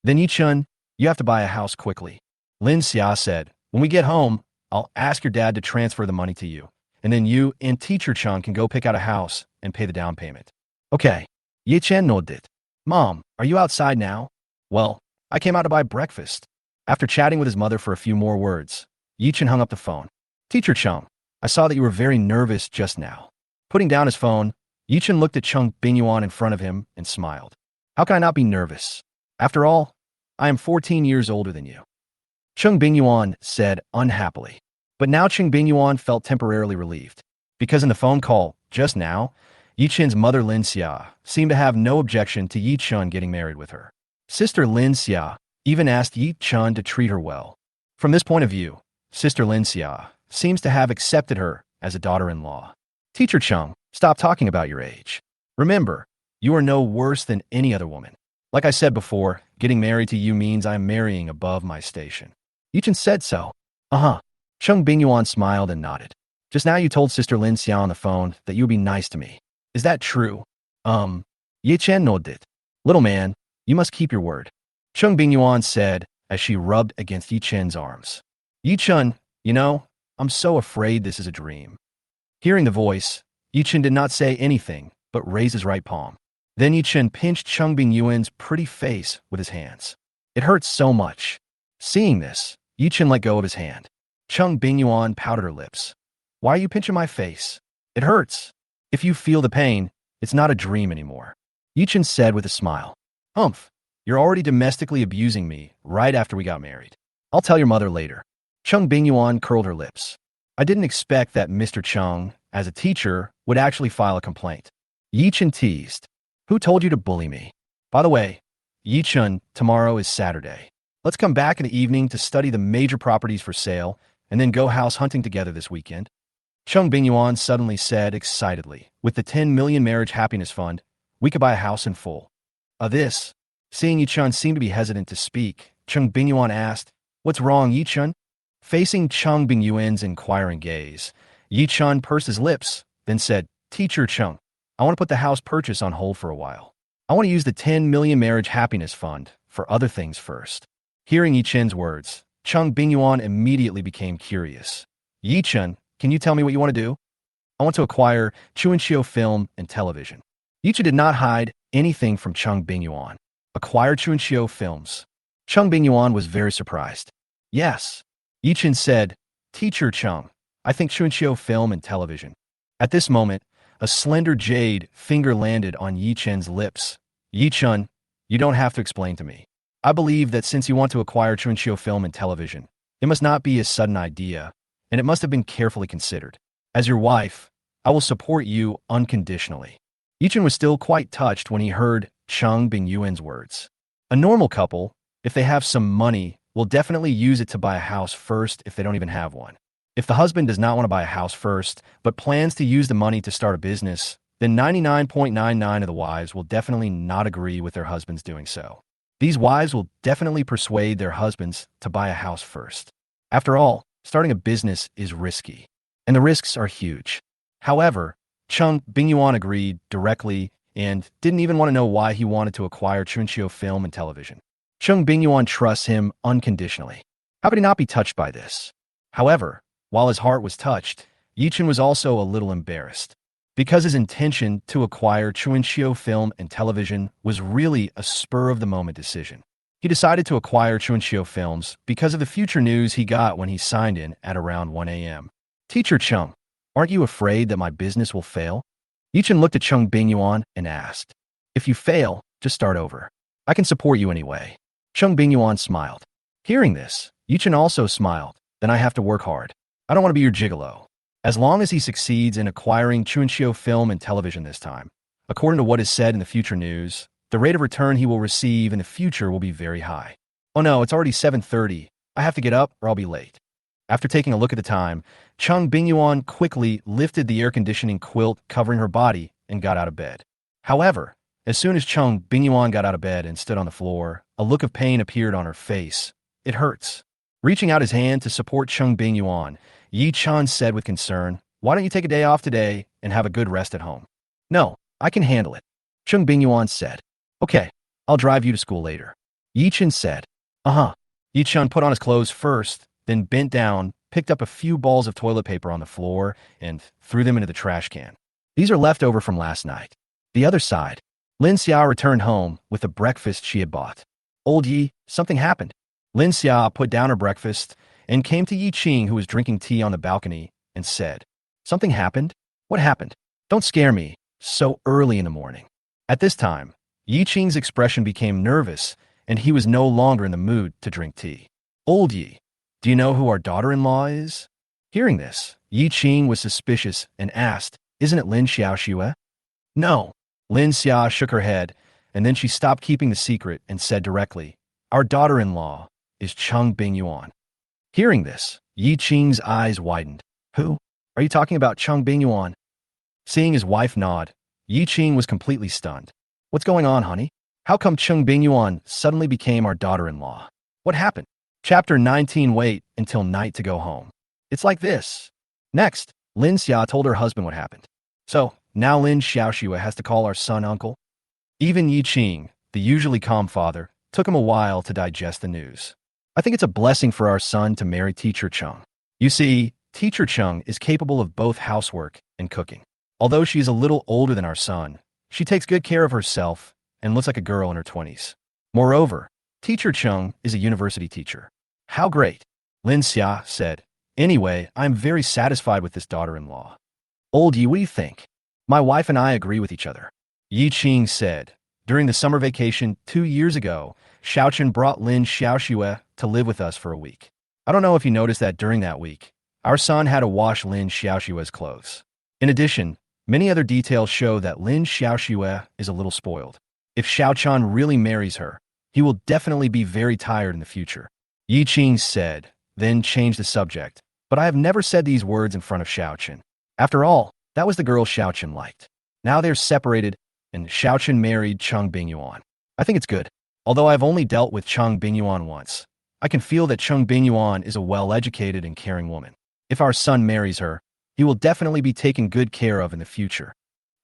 Then Ye Chun, you have to buy a house quickly. Lin Xia said, when we get home, I'll ask your dad to transfer the money to you, and then you and teacher Chung can go pick out a house and pay the down payment. Okay. Ye Chun nodded. Mom, are you outside now? Well, I came out to buy breakfast. After chatting with his mother for a few more words, Ye Chun hung up the phone. Teacher Chung, I saw that you were very nervous just now. Putting down his phone, Ye Chun looked at Cheng Bingyuan in front of him and smiled. How can I not be nervous? After all, I am 14 years older than you. Cheng Bingyuan said unhappily. But now Cheng Bingyuan felt temporarily relieved. Because in the phone call, just now, Ye Chun's mother Lynn Xia seemed to have no objection to Ye Chun getting married with her. Sister Lynn Xia even asked Ye Chun to treat her well. From this point of view, Sister Lynn Xia seems to have accepted her as a daughter-in-law. Teacher Chung, stop talking about your age. Remember, you are no worse than any other woman. Like I said before, getting married to you means I am marrying above my station. Ye Chun said so. Uh-huh. Cheng Bingyuan smiled and nodded. Just now you told Sister Lin Xia on the phone that you would be nice to me. Is that true? Ye Chun nodded. Little man, you must keep your word. Cheng Bingyuan said as she rubbed against Ye Chun's arms. Ye Chun, you know, I'm so afraid this is a dream. Hearing the voice, Ye Chun did not say anything, but raised his right palm. Then Ye Chun pinched Cheng Bingyuan's pretty face with his hands. It hurts so much. Seeing this, Ye Chun let go of his hand. Cheng Bingyuan pouted her lips. Why are you pinching my face? It hurts. If you feel the pain, it's not a dream anymore. Ye Chun said with a smile. Humph, you're already domestically abusing me right after we got married. I'll tell your mother later. Cheng Bingyuan curled her lips. I didn't expect that Mr. Chung, as a teacher, would actually file a complaint. Ye Chun teased. Who told you to bully me? By the way, Ye Chun, tomorrow is Saturday. Let's come back in the evening to study the major properties for sale and then go house hunting together this weekend. Cheng Bingyuan suddenly said excitedly, with the 10 million marriage happiness fund, we could buy a house in full. This. Seeing Ye Chun seem to be hesitant to speak, Cheng Bingyuan asked, what's wrong, Ye Chun? Facing Cheng Bingyuan's inquiring gaze, Ye Chun pursed his lips, then said, Teacher Chung, I want to put the house purchase on hold for a while. I want to use the 10 million marriage happiness fund for other things first. Hearing Ye Chun's words, Cheng Bingyuan immediately became curious. Ye Chun, can you tell me what you want to do? I want to acquire Chuanxiu film and television. Ye Chun did not hide anything from Cheng Bingyuan. Acquire Chuanxiu films. Cheng Bingyuan was very surprised. Yes. Ye Chun said, Teacher Chung, I think Chuanxiu film and television. At this moment, a slender jade finger landed on Ye Chun's lips. Ye Chun, you don't have to explain to me. I believe that since you want to acquire Chuanxiu film and television, it must not be a sudden idea, and it must have been carefully considered. As your wife, I will support you unconditionally. Ye Chun was still quite touched when he heard Cheng Bingyuan's words. A normal couple, if they have some money, will definitely use it to buy a house first if they don't even have one. If the husband does not want to buy a house first, but plans to use the money to start a business, then 99.99% of the wives will definitely not agree with their husbands doing so. These wives will definitely persuade their husbands to buy a house first. After all, starting a business is risky, and the risks are huge. However, Cheng Bingyuan agreed directly and didn't even want to know why he wanted to acquire Chuanxiu film and television. Cheng Bingyuan trusts him unconditionally. How could he not be touched by this? However, while his heart was touched, Ye Chun was also a little embarrassed, because his intention to acquire Chuanxiu film and television was really a spur-of-the-moment decision. He decided to acquire Chuanxiu films because of the future news he got when he signed in at around 1 a.m. Teacher Chung, aren't you afraid that my business will fail? Ye Chun looked at Cheng Bingyuan and asked, if you fail, just start over. I can support you anyway. Cheng Bingyuan smiled. Hearing this, Ye Chun also smiled. Then I have to work hard. I don't want to be your gigolo. As long as he succeeds in acquiring Chuanxiu film and television this time, according to what is said in the future news, the rate of return he will receive in the future will be very high. Oh no, it's already 7:30. I have to get up or I'll be late. After taking a look at the time, Cheng Bingyuan quickly lifted the air conditioning quilt covering her body and got out of bed. However, as soon as Cheng Bingyuan got out of bed and stood on the floor, a look of pain appeared on her face. It hurts. Reaching out his hand to support Cheng Bingyuan, Ye Chun said with concern, why don't you take a day off today and have a good rest at home? No, I can handle it. Cheng Bingyuan said. Okay, I'll drive you to school later. Ye Chun said. Ye Chun put on his clothes first, then bent down, picked up a few balls of toilet paper on the floor, and threw them into the trash can. These are left over from last night. The other side. Lin Xia returned home with the breakfast she had bought. Old Yi, something happened. Lin Xia put down her breakfast and came to Yi Ching, who was drinking tea on the balcony, and said, something happened? What happened? Don't scare me, so early in the morning. At this time, Yi Ching's expression became nervous, and he was no longer in the mood to drink tea. Old Yi, do you know who our daughter-in-law is? Hearing this, Yi Ching was suspicious and asked, isn't it Lin Xiaoxue? No. Lin Xia shook her head, and then she stopped keeping the secret and said directly, our daughter-in-law is Cheng Bingyuan. Hearing this, Yi Ching's eyes widened. Who? Are you talking about Cheng Bingyuan? Seeing his wife nod, Yi Ching was completely stunned. What's going on, honey? How come Cheng Bingyuan suddenly became our daughter-in-law? What happened? Chapter 19. Wait until night to go home. It's like this. Next, Lin Xia told her husband what happened. So, now Lin Xiaoxue has to call our son uncle? Even Yi Ching, the usually calm father, took him a while to digest the news. I think it's a blessing for our son to marry Teacher Chung. You see, Teacher Chung is capable of both housework and cooking. Although she is a little older than our son, she takes good care of herself and looks like a girl in her 20s. Moreover, Teacher Chung is a university teacher. How great, Lin Xia said. Anyway, I'm very satisfied with this daughter-in-law. Old Yi, what do you think? My wife and I agree with each other. Yi Ching said. During the summer vacation 2 years ago, Xiaochen brought Lin Xiaoxue to live with us for a week. I don't know if you noticed that during that week, our son had to wash Lin Xiaoxue's clothes. In addition, Many other details show that Lin Xiaoxue is a little spoiled. If Xiaochan really marries her, he will definitely be very tired in the future. Ye Chun said, then changed the subject. But I have never said these words in front of Xiaochan. After all, that was the girl Xiaochan liked. Now they're separated, and Xiaochan married Cheng Bingyuan. I think it's good. Although I've only dealt with Cheng Bingyuan once, I can feel that Cheng Bingyuan is a well-educated and caring woman. If our son marries her, he will definitely be taken good care of in the future.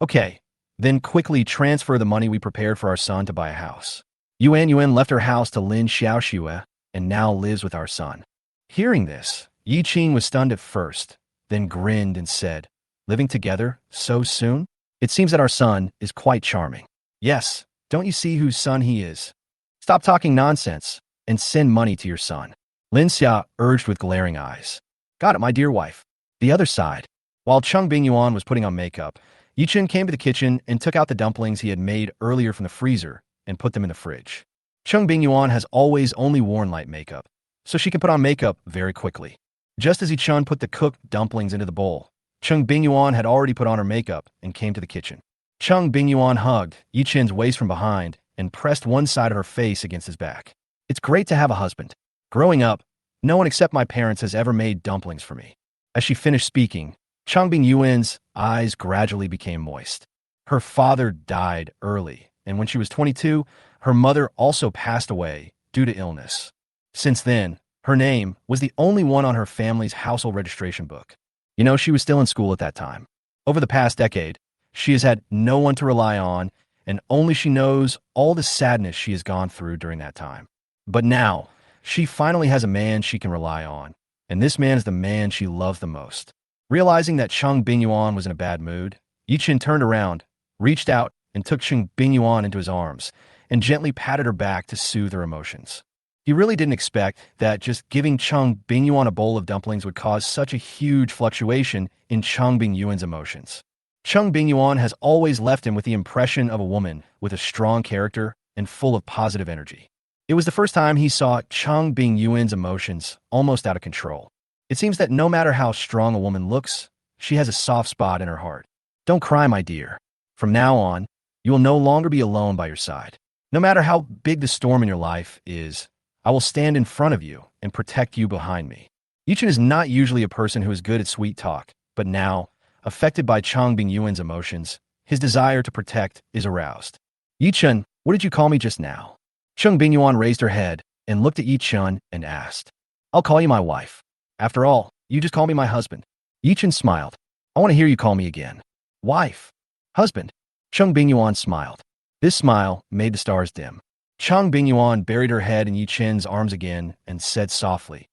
Okay, then quickly transfer the money we prepared for our son to buy a house. Yuan left her house to Lin Xiaoxue and now lives with our son. Hearing this, Ye Chun was stunned at first, then grinned and said, living together so soon? It seems that our son is quite charming. Yes, don't you see whose son he is? Stop talking nonsense and send money to your son. Lynn Xia urged with glaring eyes. Got it, my dear wife. The other side. While Cheng Bingyuan was putting on makeup, Ye Chun came to the kitchen and took out the dumplings he had made earlier from the freezer and put them in the fridge. Cheng Bingyuan has always only worn light makeup, so she can put on makeup very quickly. Just as Ye Chun put the cooked dumplings into the bowl, Cheng Bingyuan had already put on her makeup and came to the kitchen. Cheng Bingyuan hugged Ye Chun's waist from behind and pressed one side of her face against his back. It's great to have a husband. Growing up, no one except my parents has ever made dumplings for me. As she finished speaking, Cheng Bingyuan's eyes gradually became moist. Her father died early, and when she was 22, her mother also passed away due to illness. Since then, her name was the only one on her family's household registration book. You know, she was still in school at that time. Over the past decade, she has had no one to rely on, and only she knows all the sadness she has gone through during that time. But now, she finally has a man she can rely on, and this man is the man she loves the most. Realizing that Cheng Bingyuan was in a bad mood, Ye Chun turned around, reached out, and took Cheng Bingyuan into his arms, and gently patted her back to soothe her emotions. He really didn't expect that just giving Cheng Bingyuan a bowl of dumplings would cause such a huge fluctuation in Cheng Bingyuan's emotions. Cheng Bingyuan has always left him with the impression of a woman with a strong character and full of positive energy. It was the first time he saw Cheng Bingyuan's emotions almost out of control. It seems that no matter how strong a woman looks, she has a soft spot in her heart. Don't cry, my dear. From now on, you will no longer be alone by your side. No matter how big the storm in your life is, I will stand in front of you and protect you behind me. Ye Chun is not usually a person who is good at sweet talk, but now, affected by Cheng Bingyuan's emotions, his desire to protect is aroused. Ye Chun, what did you call me just now? Cheng Bingyuan raised her head and looked at Ye Chun and asked. I'll call you my wife. After all, you just call me my husband. Ye Chun smiled. I want to hear you call me again. Wife. Husband. Cheng Bingyuan smiled. This smile made the stars dim. Cheng Bingyuan buried her head in Ye Chun's arms again and said softly,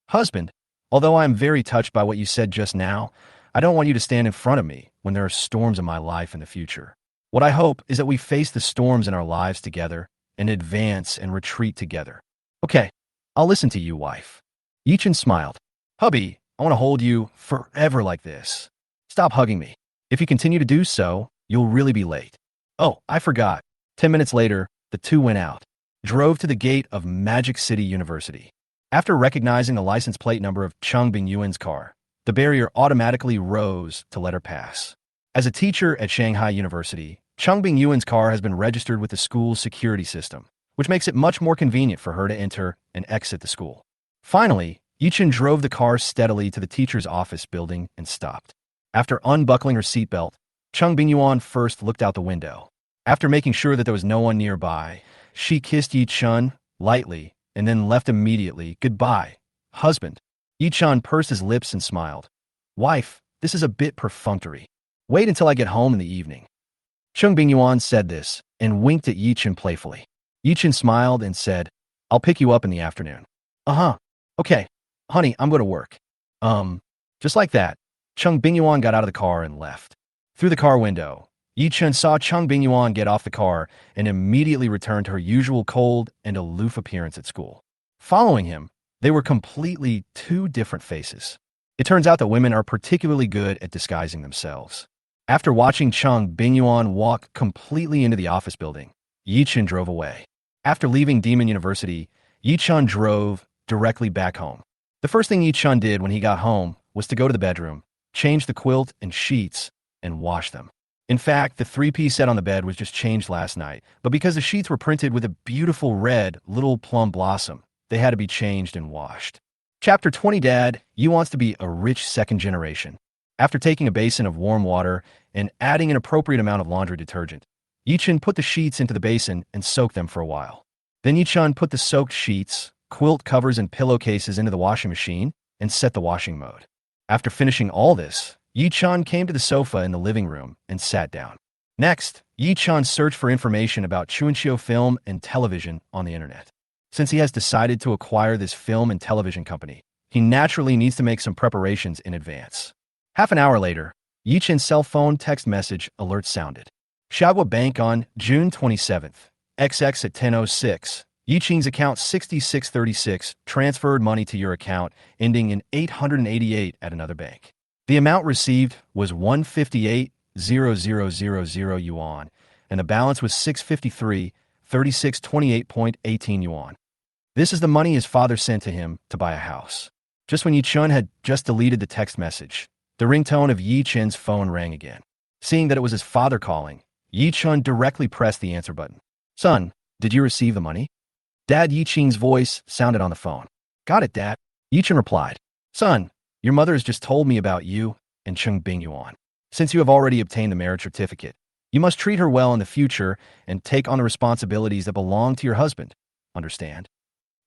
Husband, although I am very touched by what you said just now, I don't want you to stand in front of me when there are storms in my life in the future. What I hope is that we face the storms in our lives together and advance and retreat together. Okay, I'll listen to you, wife. Ye Chun smiled. Hubby, I want to hold you forever like this. Stop hugging me. If you continue to do so, you'll really be late. Oh, I forgot. 10 minutes later, the two went out, drove to the gate of Magic City University. After recognizing the license plate number of Cheng Bingyuan's car, the barrier automatically rose to let her pass. As a teacher at Shanghai University, Cheng Bingyuan's car has been registered with the school's security system, which makes it much more convenient for her to enter and exit the school. Finally, Ye Chun drove the car steadily to the teacher's office building and stopped. After unbuckling her seatbelt, Cheng Bingyuan first looked out the window. After making sure that there was no one nearby, she kissed Ye Chun lightly and then left immediately. Goodbye, husband. Ye Chun pursed his lips and smiled. Wife, this is a bit perfunctory. Wait until I get home in the evening. Cheng Bingyuan said this and winked at Ye Chun playfully. Ye Chun smiled and said, I'll pick you up in the afternoon. Uh-huh. Okay. Honey, I'm going to work. Just like that, Cheng Bingyuan got out of the car and left. Through the car window, Ye Chun saw Cheng Bingyuan get off the car and immediately return to her usual cold and aloof appearance at school. Following him, they were completely two different faces. It turns out that women are particularly good at disguising themselves. After watching Cheng Bingyuan walk completely into the office building, Ye Chun drove away. After leaving Demon University, Ye Chun drove directly back home. The first thing Ye Chun did when he got home was to go to the bedroom, change the quilt and sheets, and wash them. In fact, the three-piece set on the bed was just changed last night, but because the sheets were printed with a beautiful red little plum blossom, they had to be changed and washed. Chapter 20. Dad, Yi wants to be a rich second generation. After taking a basin of warm water and adding an appropriate amount of laundry detergent, Ye Chun put the sheets into the basin and soaked them for a while. Then Ye Chun put the soaked sheets, quilt covers, and pillowcases into the washing machine and set the washing mode. After finishing all this, Ye Chun came to the sofa in the living room and sat down. Next, Ye Chun searched for information about Chuanxiu film and television on the internet. Since he has decided to acquire this film and television company, he naturally needs to make some preparations in advance. Half an hour later, Ye Chun's cell phone text message alert sounded. Xiaoxue Bank on June 27th, XX at 10:06. Ye Chun's account 6636 transferred money to your account, ending in 888 at another bank. The amount received was 158,000 yuan, and the balance was 653,3628.18 yuan. This is the money his father sent to him to buy a house. Just when Ye Chun had just deleted the text message, the ringtone of Ye Chun's phone rang again. Seeing that it was his father calling, Ye Chun directly pressed the answer button. Son, did you receive the money? Dad Ye Chun's voice sounded on the phone. Got it, Dad. Ye Chun replied. Son, your mother has just told me about you and Cheng Bingyuan. Since you have already obtained the marriage certificate, you must treat her well in the future and take on the responsibilities that belong to your husband. Understand?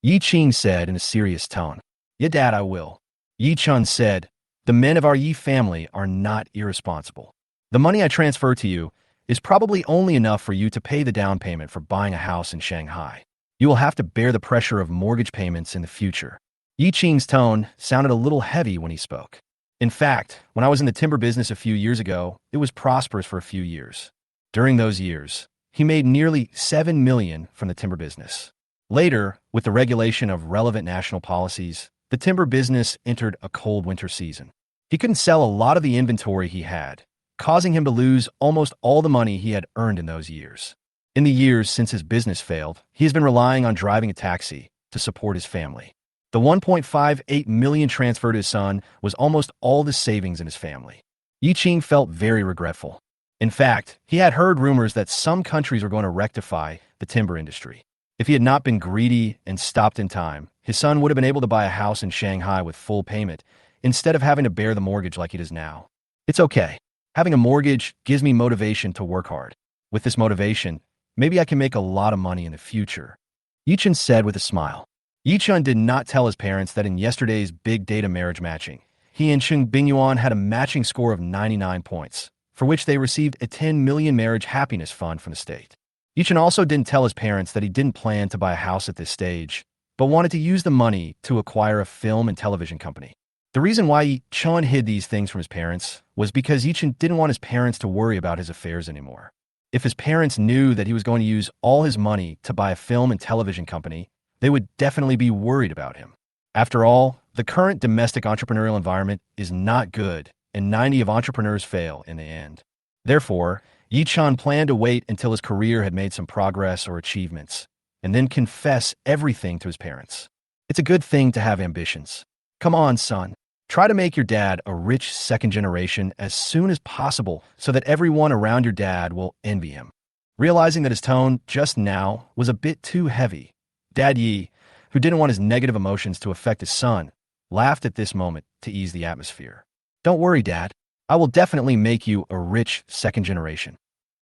Ye Chun said in a serious tone. Yeah, Dad, I will. Ye Chun said, the men of our Yi family are not irresponsible. The money I transfer to you is probably only enough for you to pay the down payment for buying a house in Shanghai. You will have to bear the pressure of mortgage payments in the future. Ye Chun's tone sounded a little heavy when he spoke. In fact, when I was in the timber business a few years ago, it was prosperous for a few years. During those years, he made nearly 7 million from the timber business. Later, with the regulation of relevant national policies, the timber business entered a cold winter season. He couldn't sell a lot of the inventory he had, causing him to lose almost all the money he had earned in those years. In the years since his business failed, he has been relying on driving a taxi to support his family. The 1.58 million transferred to his son was almost all the savings in his family. Ye Chun felt very regretful. In fact, he had heard rumors that some countries were going to rectify the timber industry. If he had not been greedy and stopped in time, his son would have been able to buy a house in Shanghai with full payment, instead of having to bear the mortgage like he does now. It's okay. Having a mortgage gives me motivation to work hard. With this motivation, maybe I can make a lot of money in the future. Ye Chun said with a smile. Ye Chun did not tell his parents that in yesterday's big data marriage matching, he and Cheng Bingyuan had a matching score of 99 points, for which they received a 10 million marriage happiness fund from the state. Ye Chun also didn't tell his parents that he didn't plan to buy a house at this stage, but wanted to use the money to acquire a film and television company. The reason why Ye Chun hid these things from his parents was because Ye Chun didn't want his parents to worry about his affairs anymore. If his parents knew that he was going to use all his money to buy a film and television company, they would definitely be worried about him. After all, the current domestic entrepreneurial environment is not good, and 90 of entrepreneurs fail in the end. Therefore, Ye Chun planned to wait until his career had made some progress or achievements, and then confess everything to his parents. It's a good thing to have ambitions. Come on, son. Try to make your dad a rich second generation as soon as possible so that everyone around your dad will envy him. Realizing that his tone just now was a bit too heavy, Dad Yi, who didn't want his negative emotions to affect his son, laughed at this moment to ease the atmosphere. Don't worry, Dad. I will definitely make you a rich second generation.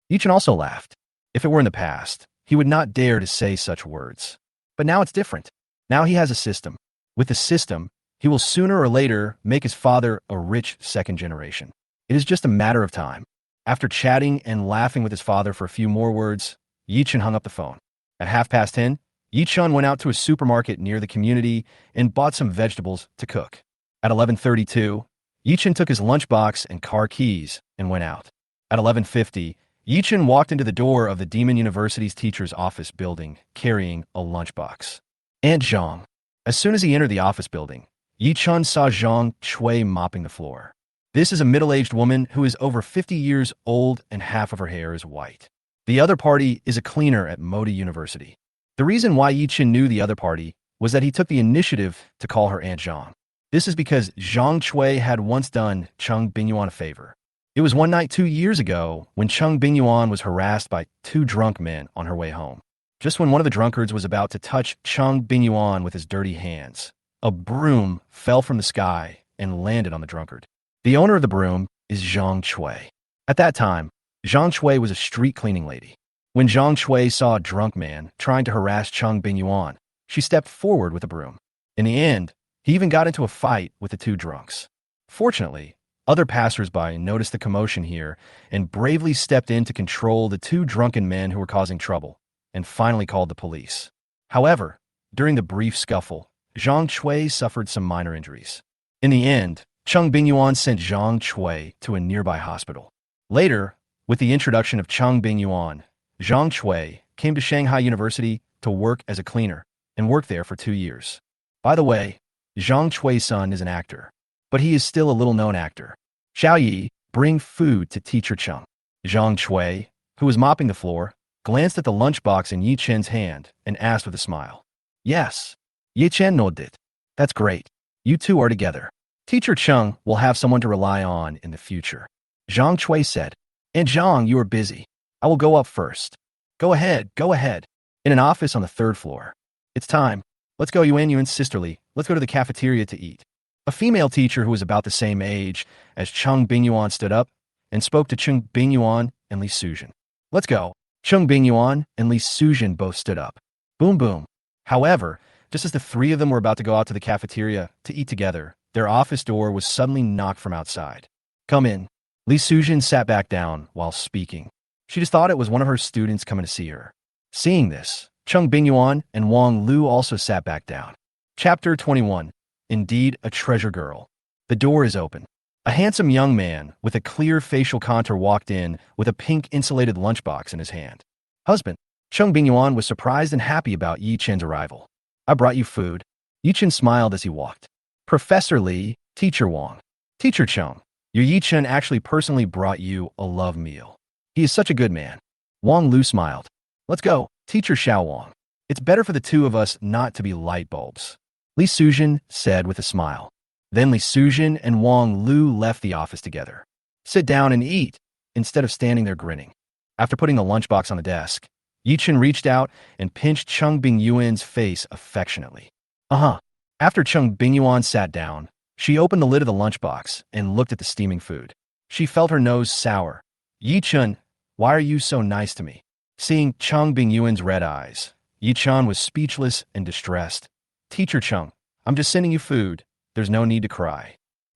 Ye Chun also laughed. If it were in the past, he would not dare to say such words. But now it's different. Now he has a system. With the system, he will sooner or later make his father a rich second generation. It is just a matter of time. After chatting and laughing with his father for a few more words, Ye Chun hung up the phone. At 10:30, Ye Chun went out to a supermarket near the community and bought some vegetables to cook. At 11:32, Ye Chun took his lunchbox and car keys and went out. At 11:50, Ye Chun walked into the door of the Demon University's teacher's office building, carrying a lunchbox. Aunt Zhang. As soon as he entered the office building, Ye Chun saw Zhang Chui mopping the floor. This is a middle-aged woman who is over 50 years old and half of her hair is white. The other party is a cleaner at Modi University. The reason why Ye Chun knew the other party was that he took the initiative to call her Aunt Zhang. This is because Zhang Chui had once done Cheng Bingyuan a favor. It was one night 2 years ago when Cheng Bingyuan was harassed by two drunk men on her way home. Just when one of the drunkards was about to touch Cheng Bingyuan with his dirty hands, a broom fell from the sky and landed on the drunkard. The owner of the broom is Zhang Chui. At that time, Zhang Chui was a street cleaning lady. When Zhang Chui saw a drunk man trying to harass Cheng Bingyuan, she stepped forward with a broom. In the end, he even got into a fight with the two drunks. Fortunately, other passersby noticed the commotion here and bravely stepped in to control the two drunken men who were causing trouble, and finally called the police. However, during the brief scuffle, Zhang Chui suffered some minor injuries. In the end, Cheng Bingyuan sent Zhang Chui to a nearby hospital. Later, with the introduction of Cheng Bingyuan, Zhang Chui came to Shanghai University to work as a cleaner and worked there for 2 years. By the way, Zhang Chui's son is an actor, but he is still a little-known actor. Xiao Yi, bring food to teacher Chung. Zhang Chui, who was mopping the floor, glanced at the lunchbox in Ye Chun's hand and asked with a smile. Yes. Ye Chun nodded. That's great. You two are together. Teacher Chung will have someone to rely on in the future. Zhang Chui said. And Zhang, you are busy. I will go up first. Go ahead, go ahead. In an office on the 3rd floor. It's time. Let's go, Yuan sisterly. Let's go to the cafeteria to eat. A female teacher who was about the same age as Cheng Bingyuan stood up and spoke to Cheng Bingyuan and Li Xiaoxue. Let's go. Cheng Bingyuan and Li Xiaoxue both stood up. Boom, boom. However, just as the three of them were about to go out to the cafeteria to eat together, their office door was suddenly knocked from outside. Come in. Li Xiaoxue sat back down while speaking. She just thought it was one of her students coming to see her. Seeing this, Cheng Bingyuan and Wang Lu also sat back down. Chapter 21. Indeed, a treasure girl. The door is open. A handsome young man with a clear facial contour walked in with a pink insulated lunchbox in his hand. Husband. Cheng Bingyuan was surprised and happy about Ye Chun's arrival. I brought you food. Ye Chun smiled as he walked. Professor Li, Teacher Wang. Teacher Chung, your Ye Chun actually personally brought you a love meal. He is such a good man. Wang Lu smiled. Let's go, Teacher Xiao Wang. It's better for the two of us not to be light bulbs. Li Xiaoxue said with a smile. Then Li Xiaoxue and Wang Lu left the office together. Sit down and eat, instead of standing there grinning. After putting the lunchbox on the desk, Ye Chun reached out and pinched Cheng Bingyuan's face affectionately. After Cheng Bingyuan sat down, she opened the lid of the lunchbox and looked at the steaming food. She felt her nose sour. Ye Chun, why are you so nice to me? Seeing Cheng Bingyuan's red eyes, Ye Chun was speechless and distressed. Teacher Chung, I'm just sending you food. There's no need to cry.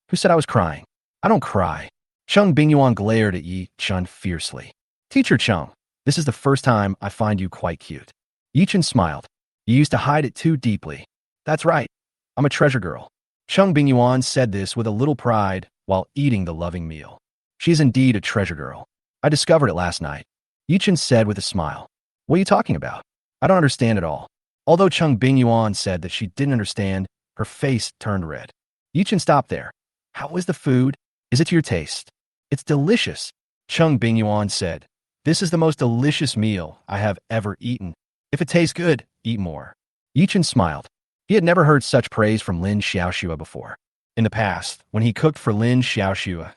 Who said I was crying? I don't cry. Cheng Bingyuan glared at Ye Chun fiercely. Teacher Chung, this is the first time I find you quite cute. Ye Chun smiled. You used to hide it too deeply. That's right. I'm a treasure girl. Cheng Bingyuan said this with a little pride while eating the loving meal. She is indeed a treasure girl. I discovered it last night. Ye Chun said with a smile. What are you talking about? I don't understand at all. Although Cheng Bingyuan said that she didn't understand, her face turned red. Ye Chun stopped there. How is the food? Is it to your taste? It's delicious. Cheng Bingyuan said. This is the most delicious meal I have ever eaten. If it tastes good, eat more. Ye Chun smiled. He had never heard such praise from Lin Xiaoxue before. In the past, when he cooked for Lin Xiaoxue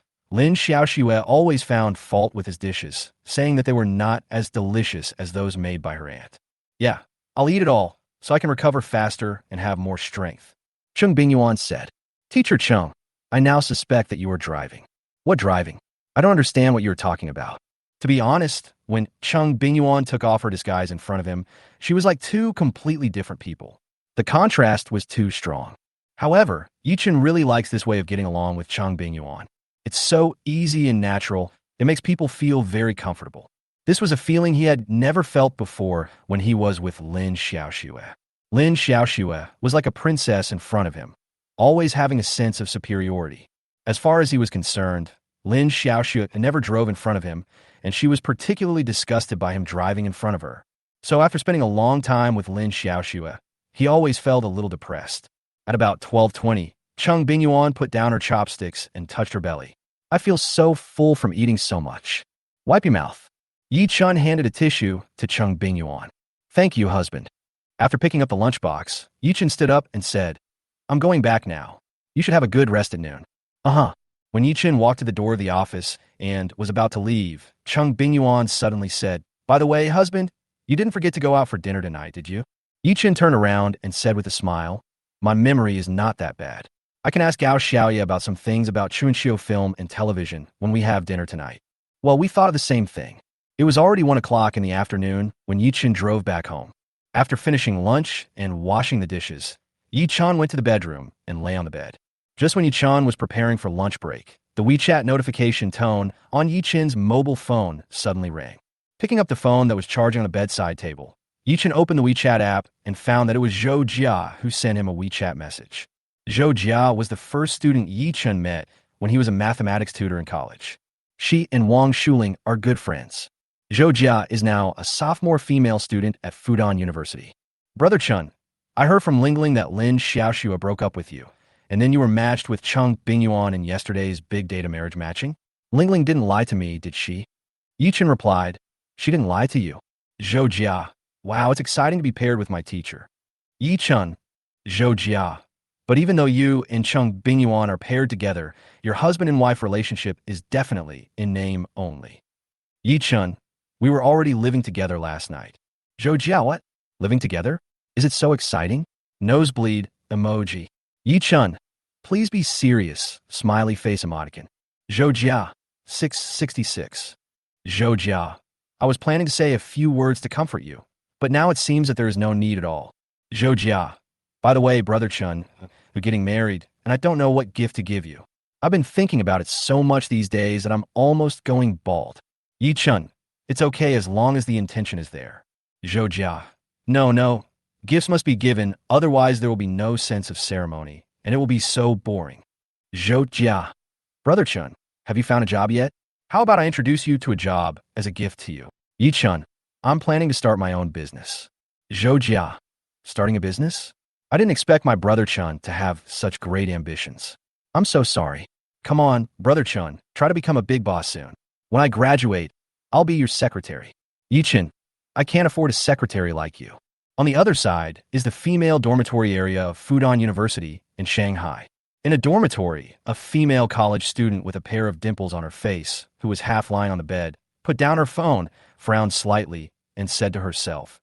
always found fault with his dishes, saying that they were not as delicious as those made by her aunt. Yeah, I'll eat it all, so I can recover faster and have more strength. Cheng Bingyuan said. Teacher Chung, I now suspect that you are driving. What driving? I don't understand what you are talking about. To be honest, when Cheng Bingyuan took off her disguise in front of him, she was like two completely different people. The contrast was too strong. However, Ye Chun really likes this way of getting along with Cheng Bingyuan. It's so easy and natural, it makes people feel very comfortable. This was a feeling he had never felt before when he was with Lin Xiaoxue. Lin Xiaoxue was like a princess in front of him, always having a sense of superiority. As far as he was concerned, Lin Xiaoxue never drove in front of him, and she was particularly disgusted by him driving in front of her. So after spending a long time with Lin Xiaoxue, he always felt a little depressed. At about 12:20, Cheng Bingyuan put down her chopsticks and touched her belly. I feel so full from eating so much. Wipe your mouth. Ye Chun handed a tissue to Cheng Bingyuan. Thank you, husband. After picking up the lunchbox, Ye Chun stood up and said, I'm going back now. You should have a good rest at noon. When Ye Chun walked to the door of the office and was about to leave, Cheng Bingyuan suddenly said, "By the way, husband, you didn't forget to go out for dinner tonight, did you?" Ye Chun turned around and said with a smile, "My memory is not that bad. I can ask Gao Xiaoya about some things about Chunxiu film and television when we have dinner tonight." Well, we thought of the same thing. It was already 1 o'clock in the afternoon when Ye Chun drove back home. After finishing lunch and washing the dishes, Ye Chun went to the bedroom and lay on the bed. Just when Ye Chun was preparing for lunch break, the WeChat notification tone on Ye Chun's mobile phone suddenly rang. Picking up the phone that was charging on the bedside table, Ye Chun opened the WeChat app and found that it was Zhou Jia who sent him a WeChat message. Zhou Jia was the first student Ye Chun met when he was a mathematics tutor in college. She and Wang Shuling are good friends. Zhou Jia is now a sophomore female student at Fudan University. Brother Chun, I heard from Lingling that Lin Xiaoxue broke up with you, and then you were matched with Cheng Bingyuan in yesterday's big data marriage matching? Lingling didn't lie to me, did she? Ye Chun replied, "She didn't lie to you." Zhou Jia, wow, it's exciting to be paired with my teacher. Ye Chun, Zhou Jia, but even though you and Cheng Bingyuan are paired together, your husband and wife relationship is definitely in name only. Ye Chun, we were already living together last night. Zhou Jia, what? Living together? Is it so exciting? Nosebleed emoji. Ye Chun, please be serious, smiley face emoticon. Zhou Jia, 666. Zhou Jia, I was planning to say a few words to comfort you, but now it seems that there is no need at all. Zhou Jia, by the way, Brother Chun, we're getting married, and I don't know what gift to give you. I've been thinking about it so much these days that I'm almost going bald. Ye Chun, it's okay as long as the intention is there. Zhou Jia, no, gifts must be given, otherwise there will be no sense of ceremony, and it will be so boring. Zhou Jia, Brother Chun, have you found a job yet? How about I introduce you to a job as a gift to you? Ye Chun, I'm planning to start my own business. Zhou Jia, starting a business? I didn't expect my Brother Chun to have such great ambitions. I'm so sorry. Come on, Brother Chun, try to become a big boss soon. When I graduate, I'll be your secretary. Ye Chun, I can't afford a secretary like you. On the other side is the female dormitory area of Fudan University in Shanghai. In a dormitory, a female college student with a pair of dimples on her face, who was half lying on the bed, put down her phone, frowned slightly, and said to herself,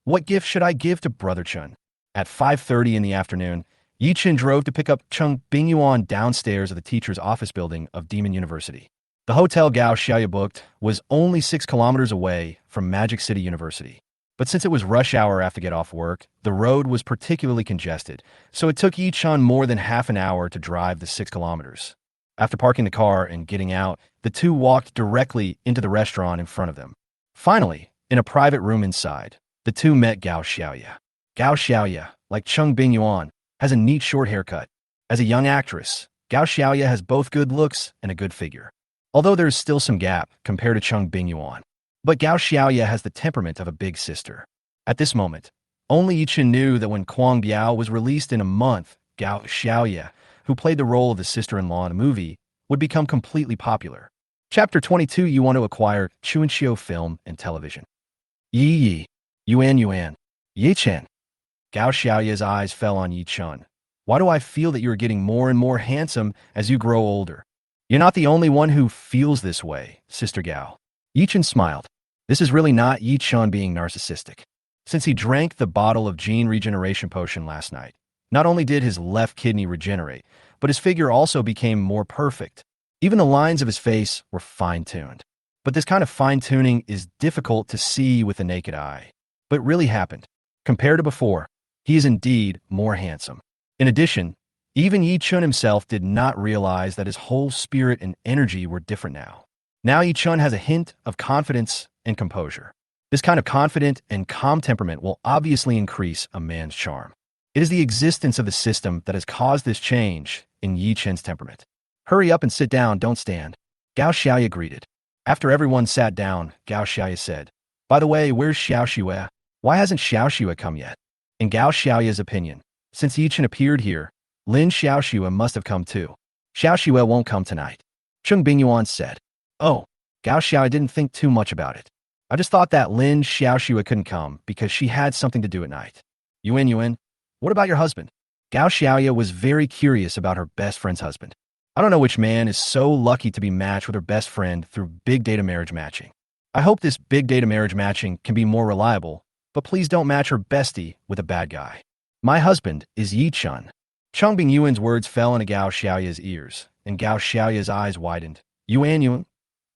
"What gift should I give to Brother Chun?" At 5:30 in the afternoon, Ye Chun drove to pick up Cheng Bingyuan downstairs of the teacher's office building of Demon University. The hotel Gao Xiaoya booked was only 6 kilometers away from Magic City University. But since it was rush hour after get off work, the road was particularly congested, so it took Ye Chun more than half an hour to drive the 6 kilometers. After parking the car and getting out, the two walked directly into the restaurant in front of them. Finally, in a private room inside, the two met Gao Xiaoya. Gao Xiaoya, like Cheng Bingyuan, has a neat short haircut. As a young actress, Gao Xiaoya has both good looks and a good figure, although there is still some gap compared to Cheng Bingyuan. But Gao Xiaoya has the temperament of a big sister. At this moment, only Ye Chun knew that when Kwang Biao was released in a month, Gao Xiaoya, who played the role of the sister-in-law in a movie, would become completely popular. Chapter 22. You want to acquire Chunxiu film and television. Yi, Yuan, Ye Chen. Gao Xiaoya's eyes fell on Ye Chun. Why do I feel that you are getting more and more handsome as you grow older? You're not the only one who feels this way, Sister Gao. Ye Chun smiled. This is really not Ye Chun being narcissistic. Since he drank the bottle of gene regeneration potion last night, not only did his left kidney regenerate, but his figure also became more perfect. Even the lines of his face were fine-tuned. But this kind of fine-tuning is difficult to see with the naked eye. But it really happened. Compared to before, he is indeed more handsome. In addition, even Ye Chun himself did not realize that his whole spirit and energy were different now. Now Ye Chun has a hint of confidence and composure. This kind of confident and calm temperament will obviously increase a man's charm. It is the existence of the system that has caused this change in Ye Chun's temperament. Hurry up and sit down, don't stand. Gao Xiaoya greeted. After everyone sat down, Gao Xiaoya said, "By the way, where's Xiaoxue? Why hasn't Xiaoxue come yet?" In Gao Xiaoya's opinion, since Ye Chun appeared here, Lin Xiaoxue must have come too. Xiaoxue won't come tonight. Cheng Bingyuan said. Oh, Gao Xiaoya didn't think too much about it. I just thought that Lin Xiaoxue couldn't come because she had something to do at night. Yuan, what about your husband? Gao Xiaoya was very curious about her best friend's husband. I don't know which man is so lucky to be matched with her best friend through big data marriage matching. I hope this big data marriage matching can be more reliable, but please don't match her bestie with a bad guy. My husband is Ye Chun. Cheng Bingyuan's words fell into Gao Xiaoya's ears, and Gao Xiaoya's eyes widened. Yuan,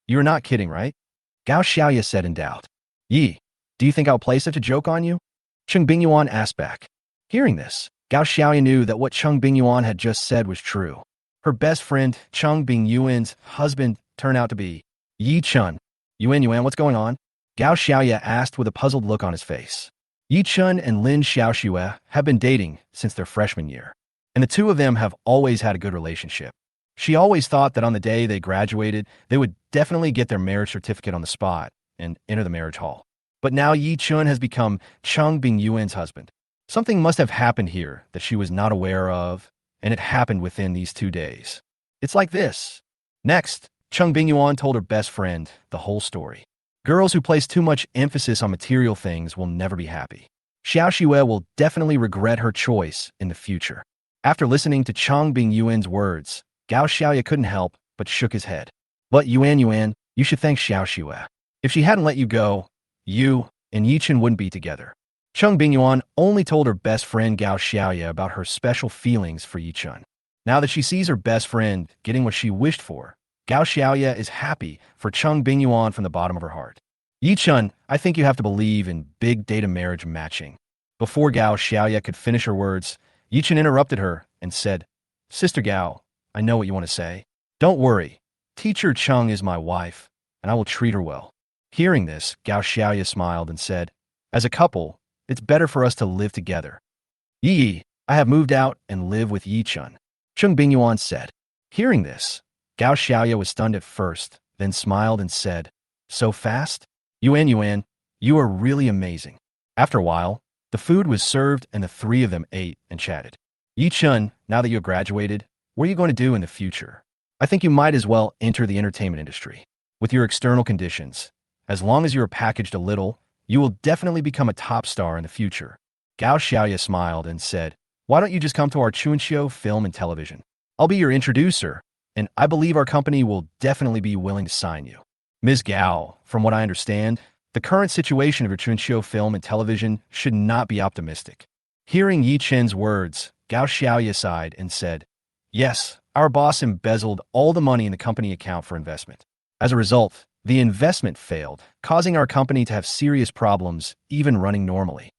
you're not kidding, right? Gao Xiaoya said in doubt. Yi, do you think I'll play such a joke on you? Cheng Bingyuan asked back. Hearing this, Gao Xiaoya knew that what Cheng Bingyuan had just said was true. Her best friend, Cheng Bingyuan's husband, turned out to be Ye Chun. Yuan, what's going on? Gao Xiaoya asked with a puzzled look on his face. Ye Chun and Lin Xiaoxue have been dating since their freshman year, and the two of them have always had a good relationship. She always thought that on the day they graduated, they would definitely get their marriage certificate on the spot and enter the marriage hall. But now Ye Chun has become Cheng Bingyuan's husband. Something must have happened here that she was not aware of, and it happened within these 2 days. It's like this. Next, Cheng Bingyuan told her best friend the whole story. Girls who place too much emphasis on material things will never be happy. Xiaoxue will definitely regret her choice in the future. After listening to Cheng Bingyuan's words, Gao Xiaoya couldn't help but shook his head. But Yuan, you should thank Xiaoxue. If she hadn't let you go, you and Ye Chun wouldn't be together. Cheng Bingyuan only told her best friend Gao Xiaoya about her special feelings for Ye Chun. Now that she sees her best friend getting what she wished for, Gao Xiaoya is happy for Cheng Bingyuan from the bottom of her heart. Ye Chun, I think you have to believe in big data marriage matching. Before Gao Xiaoya could finish her words, Ye Chun interrupted her and said, Sister Gao, I know what you want to say. Don't worry. Teacher Chung is my wife, and I will treat her well. Hearing this, Gao Xiaoya smiled and said, As a couple, it's better for us to live together. Yi, I have moved out and live with Ye Chun. Cheng Bingyuan said. Hearing this, Gao Xiaoya was stunned at first, then smiled and said, So fast? Yuan, you are really amazing. After a while, the food was served and the three of them ate and chatted. Ye Chun, now that you have graduated, what are you going to do in the future? I think you might as well enter the entertainment industry. With your external conditions, as long as you are packaged a little, you will definitely become a top star in the future. Gao Xiaoya smiled and said, Why don't you just come to our Chunqiu film and television? I'll be your introducer, and I believe our company will definitely be willing to sign you. Ms. Gao, from what I understand, the current situation of your Chunqiu film and television should not be optimistic. Hearing Ye Chen's words, Gao Xiaoya sighed and said, Yes, our boss embezzled all the money in the company account for investment. As a result, the investment failed, causing our company to have serious problems, even running normally.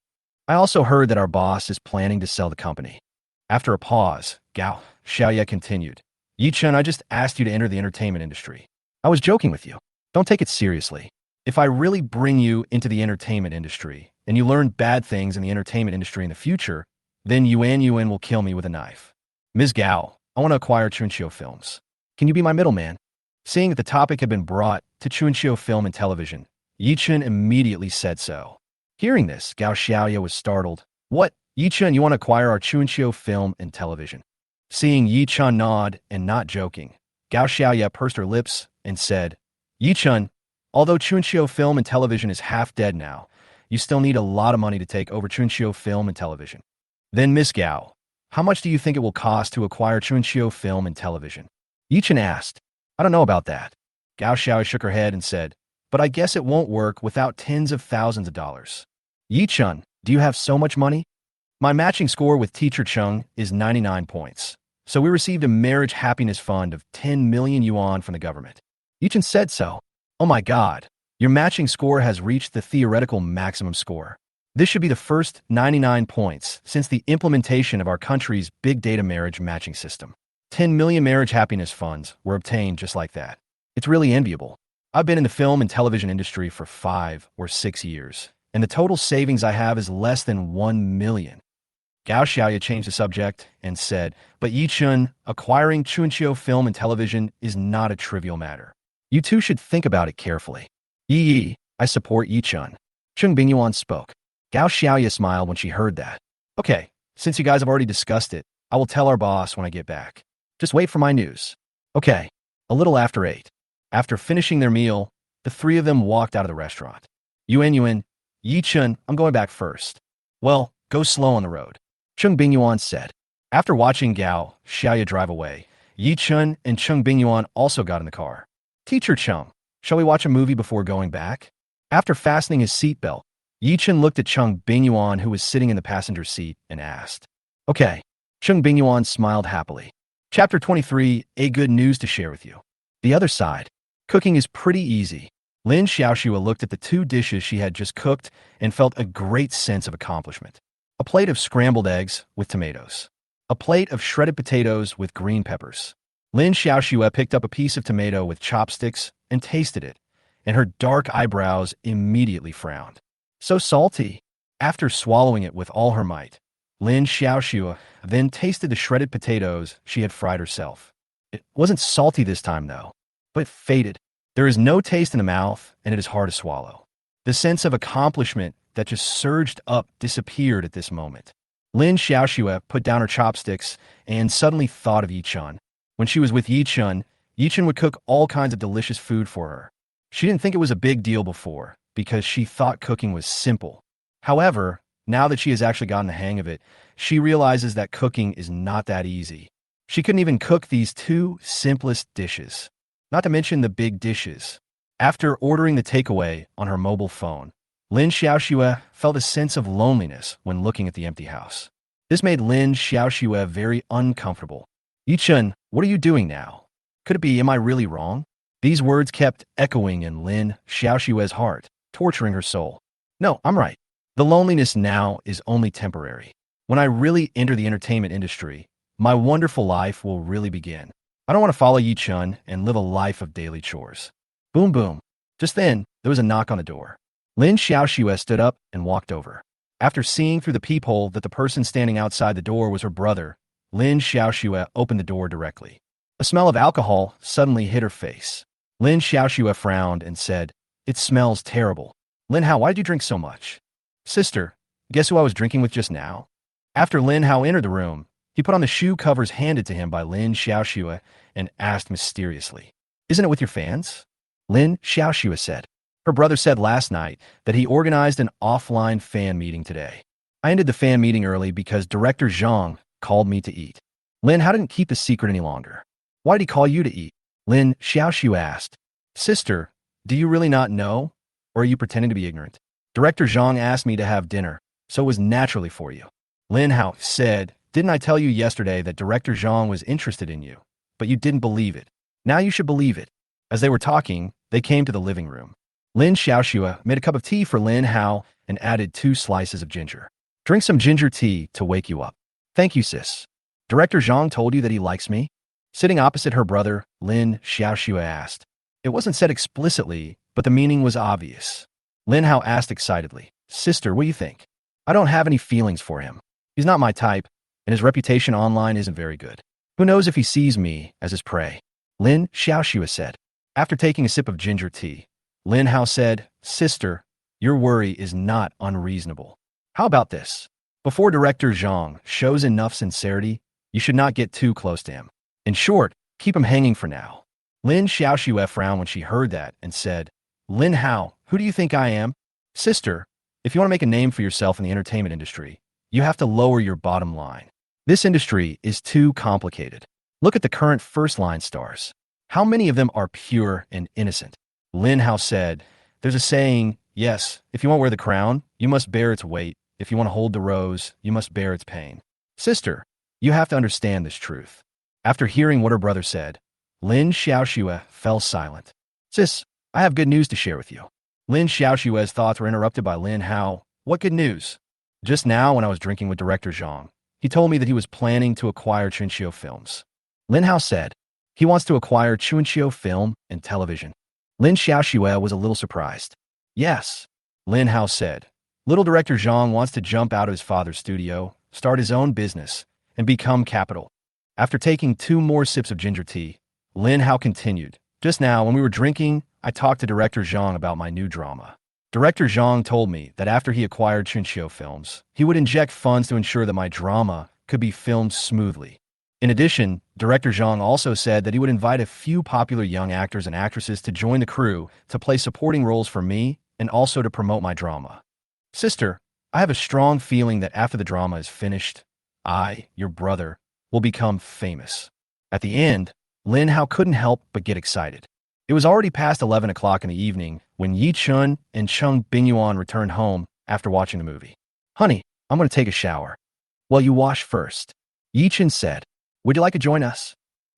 I also heard that our boss is planning to sell the company. After a pause, Gao Xiaoya continued, Ye Chun, I just asked you to enter the entertainment industry. I was joking with you. Don't take it seriously. If I really bring you into the entertainment industry, and you learn bad things in the entertainment industry in the future, then Yuan will kill me with a knife. Ms. Gao, I want to acquire Chunqiu Films. Can you be my middleman? Seeing that the topic had been brought to Chunqiu Film and Television, Ye Chun immediately said so. Hearing this, Gao Xiaoya was startled. What? Ye Chun, you want to acquire our Chunqiu Film and Television? Seeing Ye Chun nod and not joking, Gao Xiaoya pursed her lips and said, Ye Chun, although Chunqiu Film and Television is half dead now, you still need a lot of money to take over Chunqiu Film and Television. Then Miss Gao, how much do you think it will cost to acquire Chunqiu Film and Television? Ye Chun asked. I don't know about that. Gao Xiaoya shook her head and said, but I guess it won't work without tens of thousands of dollars. Ye Chun, do you have so much money? My matching score with teacher Chung is 99 points, so we received a marriage happiness fund of 10 million yuan from the government. Ye Chun said so. Oh my god, your matching score has reached the theoretical maximum score. This should be the first 99 points since the implementation of our country's big data marriage matching system. 10 million marriage happiness funds were obtained just like that. It's really enviable. I've been in the film and television industry for 5 or 6 years, and the total savings I have is less than 1 million. Gao Xiaoya changed the subject and said, but Ye Chun, acquiring Chunqiu Film and Television is not a trivial matter. You two should think about it carefully. Yi, I support Ye Chun. Cheng Bingyuan spoke. Gao Xiaoya smiled when she heard that. Okay, since you guys have already discussed it, I will tell our boss when I get back. Just wait for my news. Okay, a little after 8. After finishing their meal, the three of them walked out of the restaurant. Yuan, Ye Chun, I'm going back first. Well, go slow on the road. Cheng Bingyuan said. After watching Gao Xiaoya drive away, Ye Chun and Cheng Bingyuan also got in the car. Teacher Chung, shall we watch a movie before going back? After fastening his seatbelt, Ye Chun looked at Cheng Bingyuan, who was sitting in the passenger seat, and asked, Okay. Cheng Bingyuan smiled happily. Chapter 23, A Good News to Share with You. The other side. Cooking is pretty easy. Lin Xiaoxue looked at the 2 dishes she had just cooked and felt a great sense of accomplishment. A plate of scrambled eggs with tomatoes. A plate of shredded potatoes with green peppers. Lin Xiaoxue picked up a piece of tomato with chopsticks and tasted it, and her dark eyebrows immediately frowned. So salty. After swallowing it with all her might, Lin Xiaoxue then tasted the shredded potatoes she had fried herself. It wasn't salty this time, though, but faded. There is no taste in the mouth, and it is hard to swallow. The sense of accomplishment that just surged up disappeared at this moment. Lin Xiaoxue put down her chopsticks and suddenly thought of Ye Chun. When she was with Ye Chun would cook all kinds of delicious food for her. She didn't think it was a big deal before, because she thought cooking was simple. However, now that she has actually gotten the hang of it, she realizes that cooking is not that easy. She couldn't even cook these 2 simplest dishes, not to mention the big dishes. After ordering the takeaway on her mobile phone, Lin Xiaoxue felt a sense of loneliness when looking at the empty house. This made Lin Xiaoxue very uncomfortable. Ye Chun, what are you doing now? Could it be, am I really wrong? These words kept echoing in Lin Xiaoxue's heart, torturing her soul. No, I'm right. The loneliness now is only temporary. When I really enter the entertainment industry, my wonderful life will really begin. I don't want to follow Ye Chun and live a life of daily chores. Boom, boom. Just then, there was a knock on the door. Lin Xiaoxue stood up and walked over. After seeing through the peephole that the person standing outside the door was her brother, Lin Xiaoxue opened the door directly. A smell of alcohol suddenly hit her face. Lin Xiaoxue frowned and said, It smells terrible. Lin Hao, why did you drink so much? Sister, guess who I was drinking with just now? After Lin Hao entered the room, he put on the shoe covers handed to him by Lin Xiaoxue and asked mysteriously, Isn't it with your fans? Lin Xiaoxue said. Her brother said last night that he organized an offline fan meeting today. I ended the fan meeting early because Director Zhang called me to eat. Lin Hao didn't keep the secret any longer. Why did he call you to eat? Lin Xiaoxue asked. Sister, do you really not know? Or are you pretending to be ignorant? Director Zhang asked me to have dinner, so it was naturally for you. Lin Hao said, Didn't I tell you yesterday that Director Zhang was interested in you? But you didn't believe it. Now you should believe it. As they were talking, they came to the living room. Lin Xiaoxue made a cup of tea for Lin Hao and added 2 slices of ginger. Drink some ginger tea to wake you up. Thank you, sis. Director Zhang told you that he likes me? Sitting opposite her brother, Lin Xiaoxue asked. It wasn't said explicitly, but the meaning was obvious. Lin Hao asked excitedly, Sister, what do you think? I don't have any feelings for him. He's not my type, and his reputation online isn't very good. Who knows if he sees me as his prey? Lin Xiaoxue said. After taking a sip of ginger tea, Lin Hao said, Sister, your worry is not unreasonable. How about this? Before Director Zhang shows enough sincerity, you should not get too close to him. In short, keep him hanging for now. Lin Xiaoxue frowned when she heard that and said, Lin Hao, who do you think I am? Sister, if you want to make a name for yourself in the entertainment industry, you have to lower your bottom line. This industry is too complicated. Look at the current first-line stars. How many of them are pure and innocent? Lin Hao said, There's a saying, yes, if you want to wear the crown, you must bear its weight. If you want to hold the rose, you must bear its pain. Sister, you have to understand this truth. After hearing what her brother said, Lin Xiaoxue fell silent. Sis, I have good news to share with you. Lin Xiaoxue's thoughts were interrupted by Lin Hao. What good news? Just now when I was drinking with Director Zhang, he told me that he was planning to acquire Chunqiu Films. Lin Hao said, he wants to acquire Chunqiu Film and Television. Lin Xiaoxue was a little surprised. Yes, Lin Hao said. Little Director Zhang wants to jump out of his father's studio, start his own business, and become capital. After taking 2 more sips of ginger tea, Lin Hao continued. Just now, when we were drinking, I talked to Director Zhang about my new drama. Director Zhang told me that after he acquired Chunqiu Films, he would inject funds to ensure that my drama could be filmed smoothly. In addition, Director Zhang also said that he would invite a few popular young actors and actresses to join the crew to play supporting roles for me and also to promote my drama. Sister, I have a strong feeling that after the drama is finished, I, your brother, will become famous. At the end, Lin Hao couldn't help but get excited. It was already past 11 o'clock in the evening when Ye Chun and Cheng Bingyuan returned home after watching the movie. Honey, I'm going to take a shower. Well, you wash first. Ye Chun said. Would you like to join us?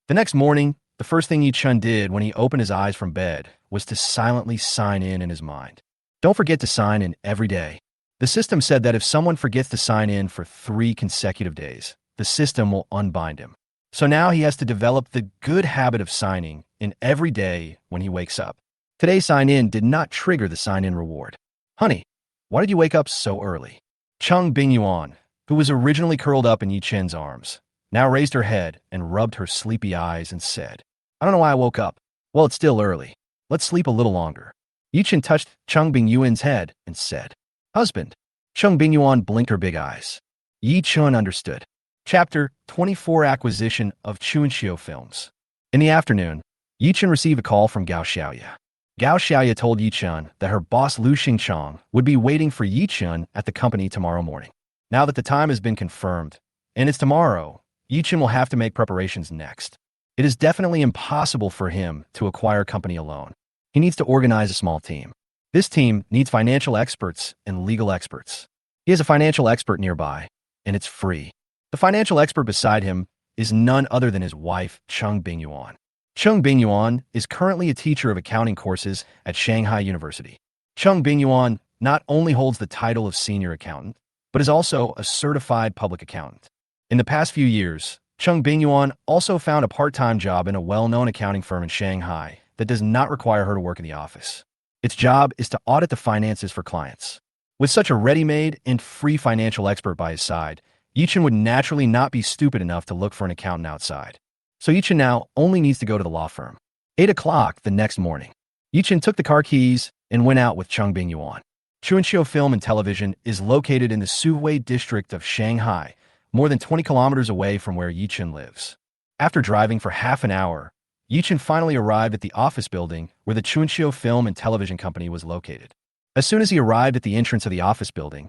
The next morning, the first thing Ye Chun did when he opened his eyes from bed was to silently sign in his mind. Don't forget to sign in every day. The system said that if someone forgets to sign in for 3 consecutive days, the system will unbind him. So now he has to develop the good habit of signing in every day when he wakes up. Today's sign-in did not trigger the sign-in reward. Honey, why did you wake up so early? Cheng Bingyuan, who was originally curled up in Ye Chun's arms, now raised her head and rubbed her sleepy eyes and said, I don't know why I woke up. Well, it's still early. Let's sleep a little longer. Ye Chun touched Cheng Bingyuan's head and said, Husband. Cheng Bingyuan blinked her big eyes. Ye Chun understood. Chapter 24 Acquisition of Chunxiu Films. In the afternoon, Ye Chun received a call from Gao Xiaoya. Gao Xiaoya told Ye Chun that her boss Lu Xingchang would be waiting for Ye Chun at the company tomorrow morning. Now that the time has been confirmed, and it's tomorrow, Ye Chun will have to make preparations next. It is definitely impossible for him to acquire a company alone. He needs to organize a small team. This team needs financial experts and legal experts. He has a financial expert nearby, and it's free. The financial expert beside him is none other than his wife, Cheng Bingyuan. Cheng Bingyuan is currently a teacher of accounting courses at Shanghai University. Cheng Bingyuan not only holds the title of senior accountant, but is also a certified public accountant. In the past few years, Cheng Bingyuan also found a part-time job in a well-known accounting firm in Shanghai that does not require her to work in the office. Its job is to audit the finances for clients. With such a ready-made and free financial expert by his side, Ye Chun would naturally not be stupid enough to look for an accountant outside. So Ye Chun now only needs to go to the law firm. 8 o'clock the next morning. Ye Chun took the car keys and went out with Cheng Bingyuan. Chunxiu Film and Television is located in the Suiwei district of Shanghai, more than 20 kilometers away from where Ye Chun lives. After driving for half an hour, Ye Chun finally arrived at the office building where the Chunxiu Film and Television Company was located. As soon as he arrived at the entrance of the office building,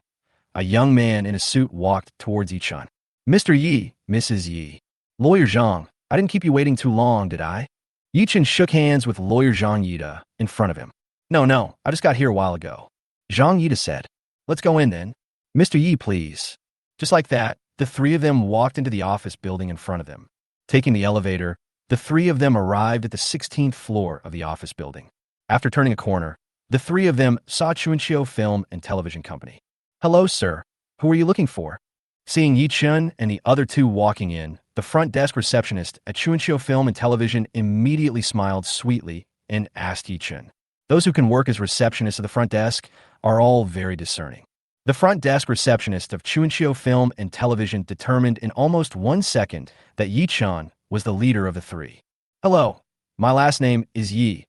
a young man in a suit walked towards Ye Chun. Mr. Yi, Mrs. Yi. Lawyer Zhang, I didn't keep you waiting too long, did I? Ye Chun shook hands with Lawyer Zhang Yida in front of him. No, I just got here a while ago. Zhang Yida said. Let's go in then. Mr. Yi, please. Just like that, the three of them walked into the office building in front of them. Taking the elevator, the three of them arrived at the 16th floor of the office building. After turning a corner, the three of them saw Chunxiu Film and Television Company. Hello, sir. Who are you looking for? Seeing Ye Chun and the other two walking in, the front desk receptionist at Chunxiu Film and Television immediately smiled sweetly and asked Ye Chun. Those who can work as receptionists of the front desk are all very discerning. The front desk receptionist of Chunxiu Film and Television determined in almost 1 second that Ye Chun was the leader of the three. Hello, my last name is Yi.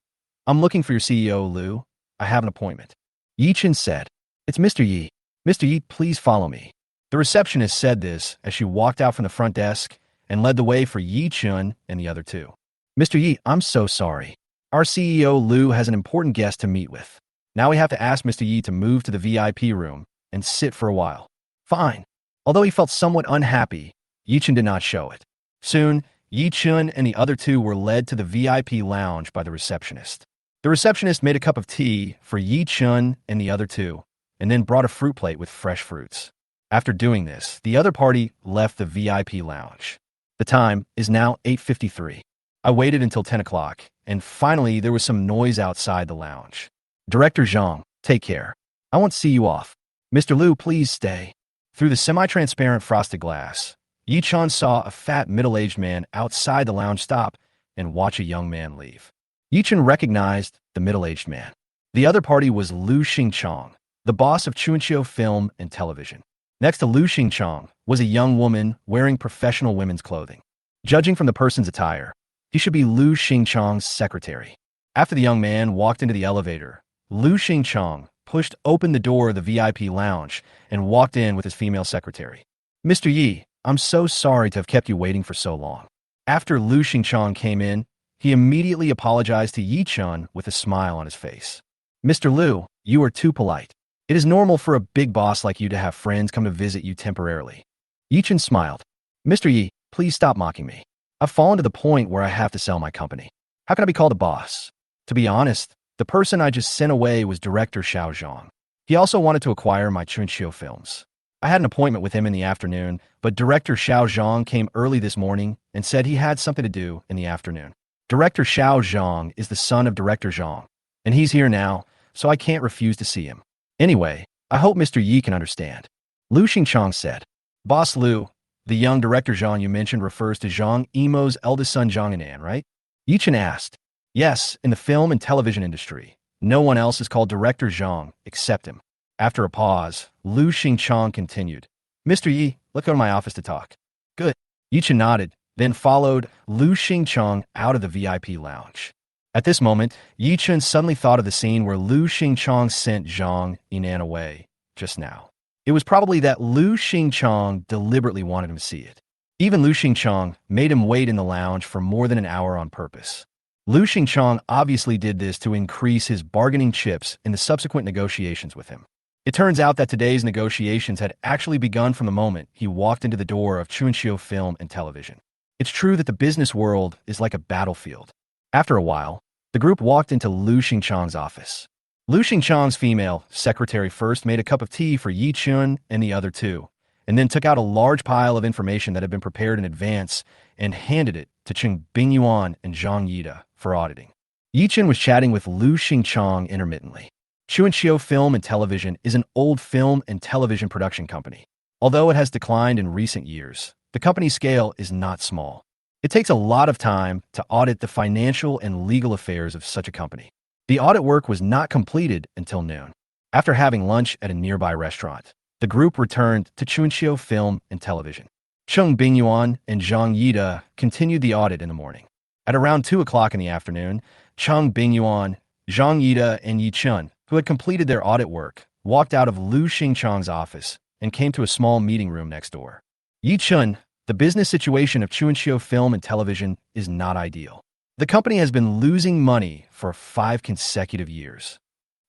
I'm looking for your CEO, Lu. I have an appointment. Ye Chun said. It's Mr. Yi. Mr. Yi, please follow me. The receptionist said this as she walked out from the front desk and led the way for Ye Chun and the other two. Mr. Yi, I'm so sorry. Our CEO, Lu, has an important guest to meet with. Now we have to ask Mr. Yi to move to the VIP room and sit for a while. Fine. Although he felt somewhat unhappy, Ye Chun did not show it. Soon, Ye Chun and the other two were led to the VIP lounge by the receptionist. The receptionist made a cup of tea for Ye Chun and the other two, and then brought a fruit plate with fresh fruits. After doing this, the other party left the VIP lounge. The time is now 8:53. I waited until 10 o'clock, and finally there was some noise outside the lounge. Director Zhang, take care. I want to see you off. Mr. Lu, please stay. Through the semi-transparent frosted glass, Ye Chun saw a fat middle-aged man outside the lounge stop and watch a young man leave. Ye Chun recognized the middle-aged man. The other party was Lu Xingchang, the boss of Chunxiu Film and Television. Next to Lu Xingchang was a young woman wearing professional women's clothing. Judging from the person's attire, he should be Lu Xingchang's secretary. After the young man walked into the elevator, Lu Xingchang pushed open the door of the VIP lounge and walked in with his female secretary. Mr. Yi, I'm so sorry to have kept you waiting for so long. After Lu Xingchang came in, he immediately apologized to Ye Chun with a smile on his face. Mr. Lu, you are too polite. It is normal for a big boss like you to have friends come to visit you temporarily. Ye Chun smiled. Mr. Yi, please stop mocking me. I've fallen to the point where I have to sell my company. How can I be called a boss? To be honest, the person I just sent away was director Xiao Zhang. He also wanted to acquire my Chunqiu films. I had an appointment with him in the afternoon, but director Xiao Zhang came early this morning and said he had something to do in the afternoon. Director Xiao Zhang is the son of director Zhang, and he's here now, so I can't refuse to see him. Anyway, I hope Mr. Yi can understand. Lu Xingchang said. Boss Lu, the young director Zhang you mentioned refers to Zhang Yimou's eldest son Zhang Yinan, right? Ye Chun asked. Yes, in the film and television industry. No one else is called director Zhang except him. After a pause, Lu Xingchang continued. Mr. Yi, let's go to my office to talk. Good. Ye Chun nodded, then followed Lu Xingchang out of the VIP lounge. At this moment, Ye Chun suddenly thought of the scene where Lu Xingchang sent Zhang Yinan away just now. It was probably that Lu Xingchang deliberately wanted him to see it. Even Lu Xingchang made him wait in the lounge for more than an hour on purpose. Lu Xingchang obviously did this to increase his bargaining chips in the subsequent negotiations with him. It turns out that today's negotiations had actually begun from the moment he walked into the door of Chunqiu Film and Television. It's true that the business world is like a battlefield. After a while, the group walked into Lu Xingchang's office. Lu Xingchang's female secretary first made a cup of tea for Ye Chun and the other two, and then took out a large pile of information that had been prepared in advance and handed it to Cheng Bingyuan and Zhang Yida for auditing. Ye Chun was chatting with Lu Xingchang intermittently. Chunqiu Film and Television is an old film and television production company. Although it has declined in recent years, the company's scale is not small. It takes a lot of time to audit the financial and legal affairs of such a company. The audit work was not completed until noon. After having lunch at a nearby restaurant, the group returned to Chunqiu Film and Television. Cheng Bingyuan and Zhang Yida continued the audit in the morning. At around 2 o'clock in the afternoon, Cheng Bingyuan, Zhang Yida, and Ye Chun, who had completed their audit work, walked out of Lu Xingchang's office and came to a small meeting room next door. Ye Chun, the business situation of Chunqiu Film and Television is not ideal. The company has been losing money for 5 consecutive years.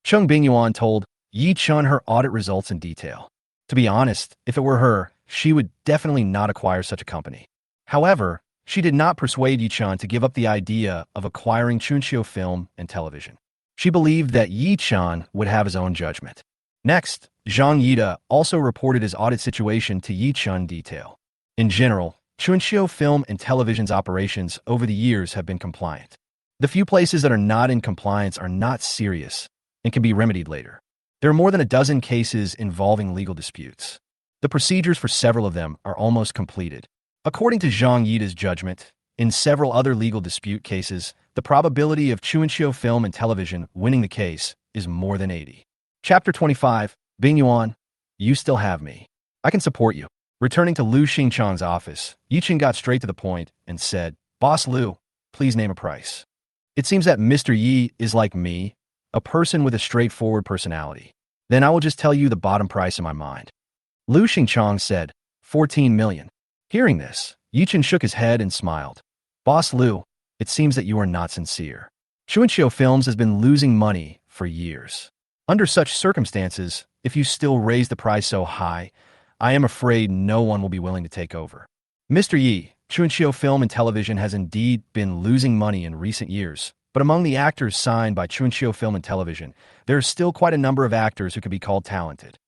Cheng Bingyuan told Ye Chun her audit results in detail. To be honest, if it were her, she would definitely not acquire such a company. However, she did not persuade Ye Chun to give up the idea of acquiring Chunqiu Film and Television. She believed that Ye Chun would have his own judgment. Next, Zhang Yida also reported his audit situation to Ye Chun in detail. In general, Chunqiu Film and Television's operations over the years have been compliant. The few places that are not in compliance are not serious and can be remedied later. There are more than a dozen cases involving legal disputes. The procedures for several of them are almost completed. According to Zhang Yida's judgment, in several other legal dispute cases, the probability of Chunqiu Film and Television winning the case is more than 80. Chapter 25, Bingyuan, you still have me. I can support you. Returning to Lu Xingchang's office, Ye Chun got straight to the point and said, Boss Lu, please name a price. It seems that Mr. Yi is like me, a person with a straightforward personality. Then I will just tell you the bottom price in my mind. Lu Xingchang said, 14 million. Hearing this, Ye Chun shook his head and smiled. Boss Lu, it seems that you are not sincere. Chunqiu Films has been losing money for years. Under such circumstances, if you still raise the price so high, I am afraid no one will be willing to take over. Mr. Yi, Chunqiu Film and Television has indeed been losing money in recent years, but among the actors signed by Chunqiu Film and Television, there is still quite a number of actors who could be called talented.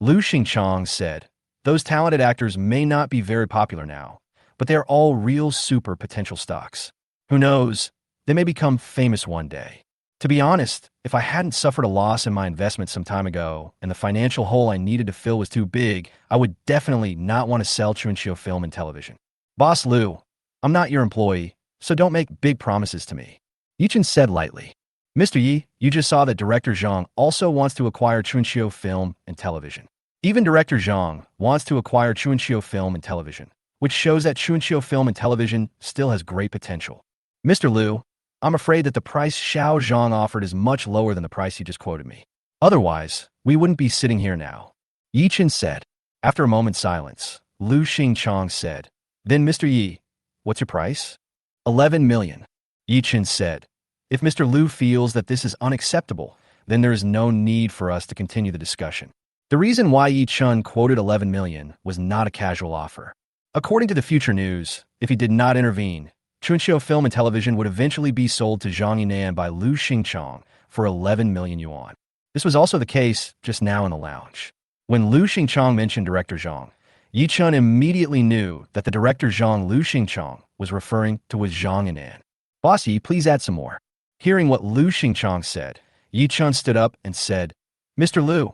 Lu Xingchang said, those talented actors may not be very popular now, but they are all real super potential stocks. Who knows, they may become famous one day. To be honest, if I hadn't suffered a loss in my investment some time ago and the financial hole I needed to fill was too big, I would definitely not want to sell Chunqiu Film and Television. Boss Lu, I'm not your employee, so don't make big promises to me. Ye Chun said lightly. Mr. Yi, you just saw that Director Zhang also wants to acquire Chunqiu Film and Television. Even Director Zhang wants to acquire Chunqiu Film and Television, which shows that Chunqiu Film and Television still has great potential. Mr. Lu, I'm afraid that the price Xiao Zhang offered is much lower than the price you just quoted me. Otherwise, we wouldn't be sitting here now. Ye Chun said. After a moment's silence, Lu Xingchang said, Then Mr. Yi, what's your price? 11 million. Ye Chun said, If Mr. Lu feels that this is unacceptable, then there is no need for us to continue the discussion. The reason why Ye Chun quoted 11 million was not a casual offer. According to the Future News, if he did not intervene, Chunqiu Film and Television would eventually be sold to Zhang Yinan by Lu Xingchong for 11 million yuan. This was also the case just now in the lounge. When Lu Xingchong mentioned director Zhang, Ye Chun immediately knew that the director Zhang Lu Xingchong was referring to was Zhang Yinan. Boss Yi, please add some more. Hearing what Lu Xingchong said, Ye Chun stood up and said, Mr. Lu,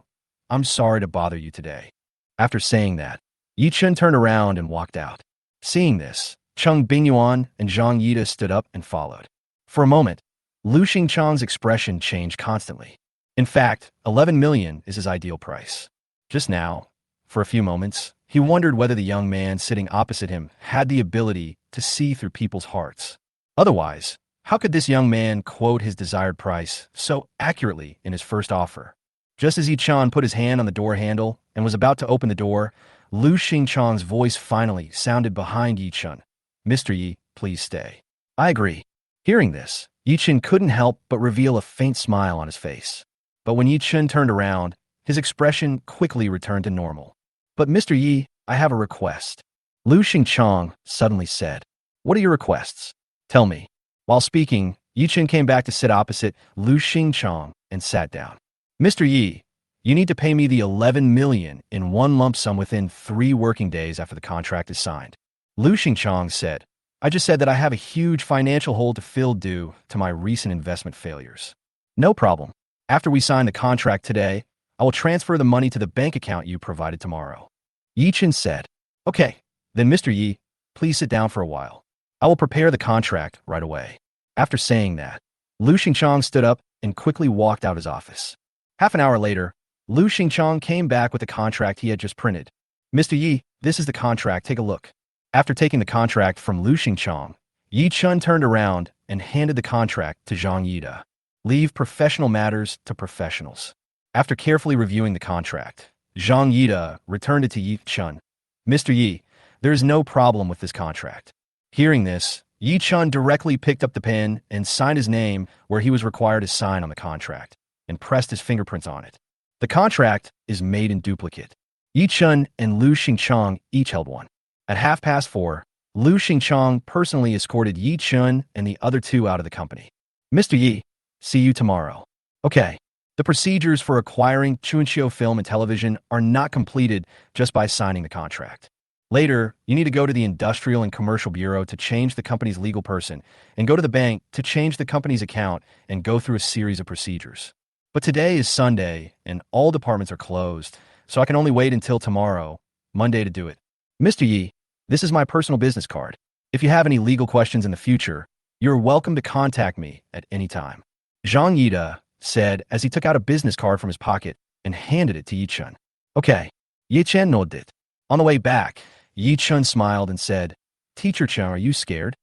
I'm sorry to bother you today. After saying that, Ye Chun turned around and walked out. Seeing this, Cheng Bingyuan and Zhang Yida stood up and followed. For a moment, Lu Xingchong's expression changed constantly. In fact, 11 million is his ideal price. Just now, for a few moments, he wondered whether the young man sitting opposite him had the ability to see through people's hearts. Otherwise, how could this young man quote his desired price so accurately in his first offer? Just as Ye Chun put his hand on the door handle and was about to open the door, Lu Xingchong's voice finally sounded behind Ye Chun. Mr. Yi, please stay. I agree. Hearing this, Ye Chun couldn't help but reveal a faint smile on his face. But when Ye Chun turned around, his expression quickly returned to normal. But Mr. Yi, I have a request. Lu Xingchong suddenly said. What are your requests? Tell me. While speaking, Ye Chun came back to sit opposite Lu Xingchong and sat down. Mr. Yi, you need to pay me the 11 million in one lump sum within 3 working days after the contract is signed. Lu Xingchong said, I just said that I have a huge financial hole to fill due to my recent investment failures. No problem. After we sign the contract today, I will transfer the money to the bank account you provided tomorrow. Ye Chun said, Okay, then Mr. Yi, please sit down for a while. I will prepare the contract right away. After saying that, Lu Xingchong stood up and quickly walked out his office. Half an hour later, Lu Xingchong came back with the contract he had just printed. Mr. Yi, this is the contract, take a look. After taking the contract from Lu Xingchong, Ye Chun turned around and handed the contract to Zhang Yida. Leave professional matters to professionals. After carefully reviewing the contract, Zhang Yida returned it to Ye Chun. Mr. Yi, there is no problem with this contract. Hearing this, Ye Chun directly picked up the pen and signed his name where he was required to sign on the contract, and pressed his fingerprints on it. The contract is made in duplicate. Ye Chun and Lu Xingchong each held one. At 4:30, Lu Xingchong personally escorted Ye Chun and the other 2 out of the company. Mr. Yi, see you tomorrow. Okay. The procedures for acquiring Chunqiu Film and Television are not completed just by signing the contract. Later, you need to go to the Industrial and Commercial Bureau to change the company's legal person, and go to the bank to change the company's account and go through a series of procedures. But today is Sunday, and all departments are closed, so I can only wait until tomorrow, Monday, to do it. Mr. Yi, this is my personal business card. If you have any legal questions in the future, you're welcome to contact me at any time. Zhang Yida said as he took out a business card from his pocket and handed it to Ye Chun. Okay. Ye Chun nodded. On the way back, Ye Chun smiled and said, Teacher Chung, are you scared?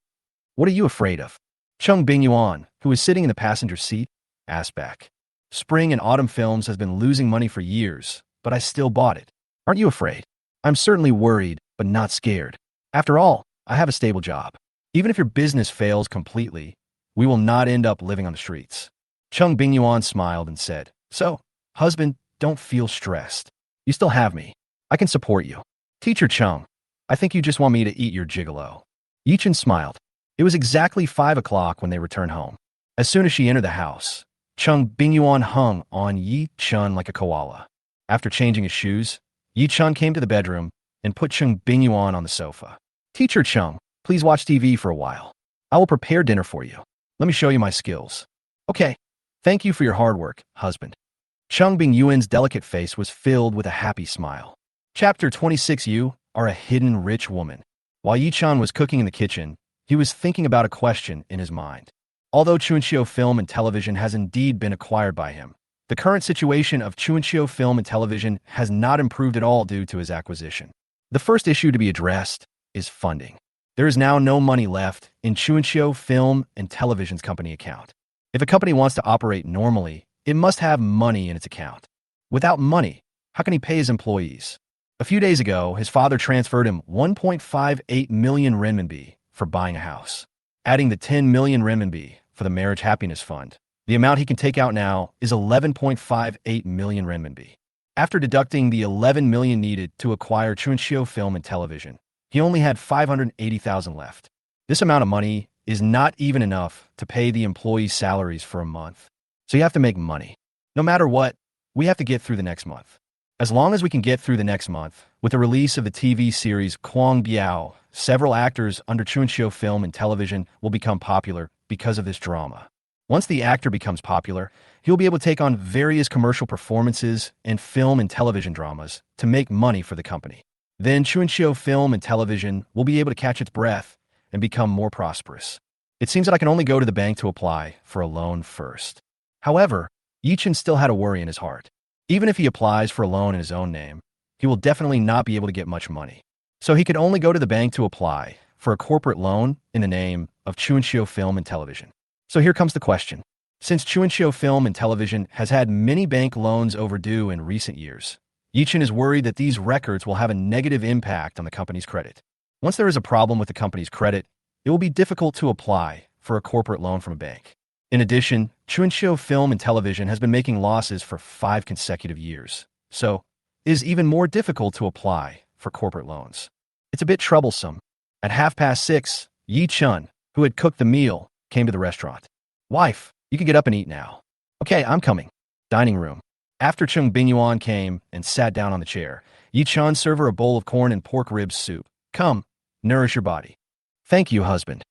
What are you afraid of? Cheng Bingyuan, who was sitting in the passenger seat, asked back. Spring and Autumn Films has been losing money for years, but I still bought it. Aren't you afraid? I'm certainly worried, but not scared. After all, I have a stable job. Even if your business fails completely, we will not end up living on the streets. Cheng Bingyuan smiled and said, So, husband, don't feel stressed. You still have me. I can support you. Teacher Chung, I think you just want me to eat your gigolo. Ye Chun smiled. It was exactly 5 o'clock when they returned home. As soon as she entered the house, Cheng Bingyuan hung on Ye Chun like a koala. After changing his shoes, Ye Chun came to the bedroom and put Cheng Bingyuan on the sofa. Teacher Chung, please watch TV for a while. I will prepare dinner for you. Let me show you my skills. Okay. Thank you for your hard work, husband. Cheng Bingyuan's delicate face was filled with a happy smile. Chapter 26. You are a hidden rich woman. While Ye Chun was cooking in the kitchen, he was thinking about a question in his mind. Although Chunqiu Film and Television has indeed been acquired by him, the current situation of Chunqiu Film and Television has not improved at all due to his acquisition. The first issue to be addressed is funding. There is now no money left in Chunqiu Film and Television's company account. If a company wants to operate normally, it must have money in its account. Without money, how can he pay his employees? A few days ago, his father transferred him 1.58 million renminbi for buying a house. Adding the 10 million renminbi for the Marriage Happiness Fund, the amount he can take out now is 11.58 million renminbi. After deducting the 11 million needed to acquire Chunqiu Film and Television, he only had 580,000 left. This amount of money is not even enough to pay the employees' salaries for a month. So you have to make money. No matter what, we have to get through the next month. As long as we can get through the next month, with the release of the TV series Kwang Biao, several actors under Chunxiu film and television will become popular because of this drama. Once the actor becomes popular, he'll be able to take on various commercial performances and film and television dramas to make money for the company. Then Chunxiu film and television will be able to catch its breath and become more prosperous. It seems that I can only go to the bank to apply for a loan first. However, Ye Chun still had a worry in his heart. Even if he applies for a loan in his own name, he will definitely not be able to get much money. So he could only go to the bank to apply for a corporate loan in the name of Chunxiu Film and Television. So here comes the question. Since Chunxiu Film and Television has had many bank loans overdue in recent years, Ye Chun is worried that these records will have a negative impact on the company's credit. Once there is a problem with the company's credit, it will be difficult to apply for a corporate loan from a bank. In addition, Chunxiu Film and Television has been making losses for 5 consecutive years, so it is even more difficult to apply for corporate loans. It's a bit troublesome. At 6:30, Ye Chun, who had cooked the meal, came to the restaurant. Wife, you can get up and eat now. Okay, I'm coming. Dining room. After Cheng Bingyuan came and sat down on the chair, Ye Chun served her a bowl of corn and pork ribs soup. Come, nourish your body. Thank you, husband.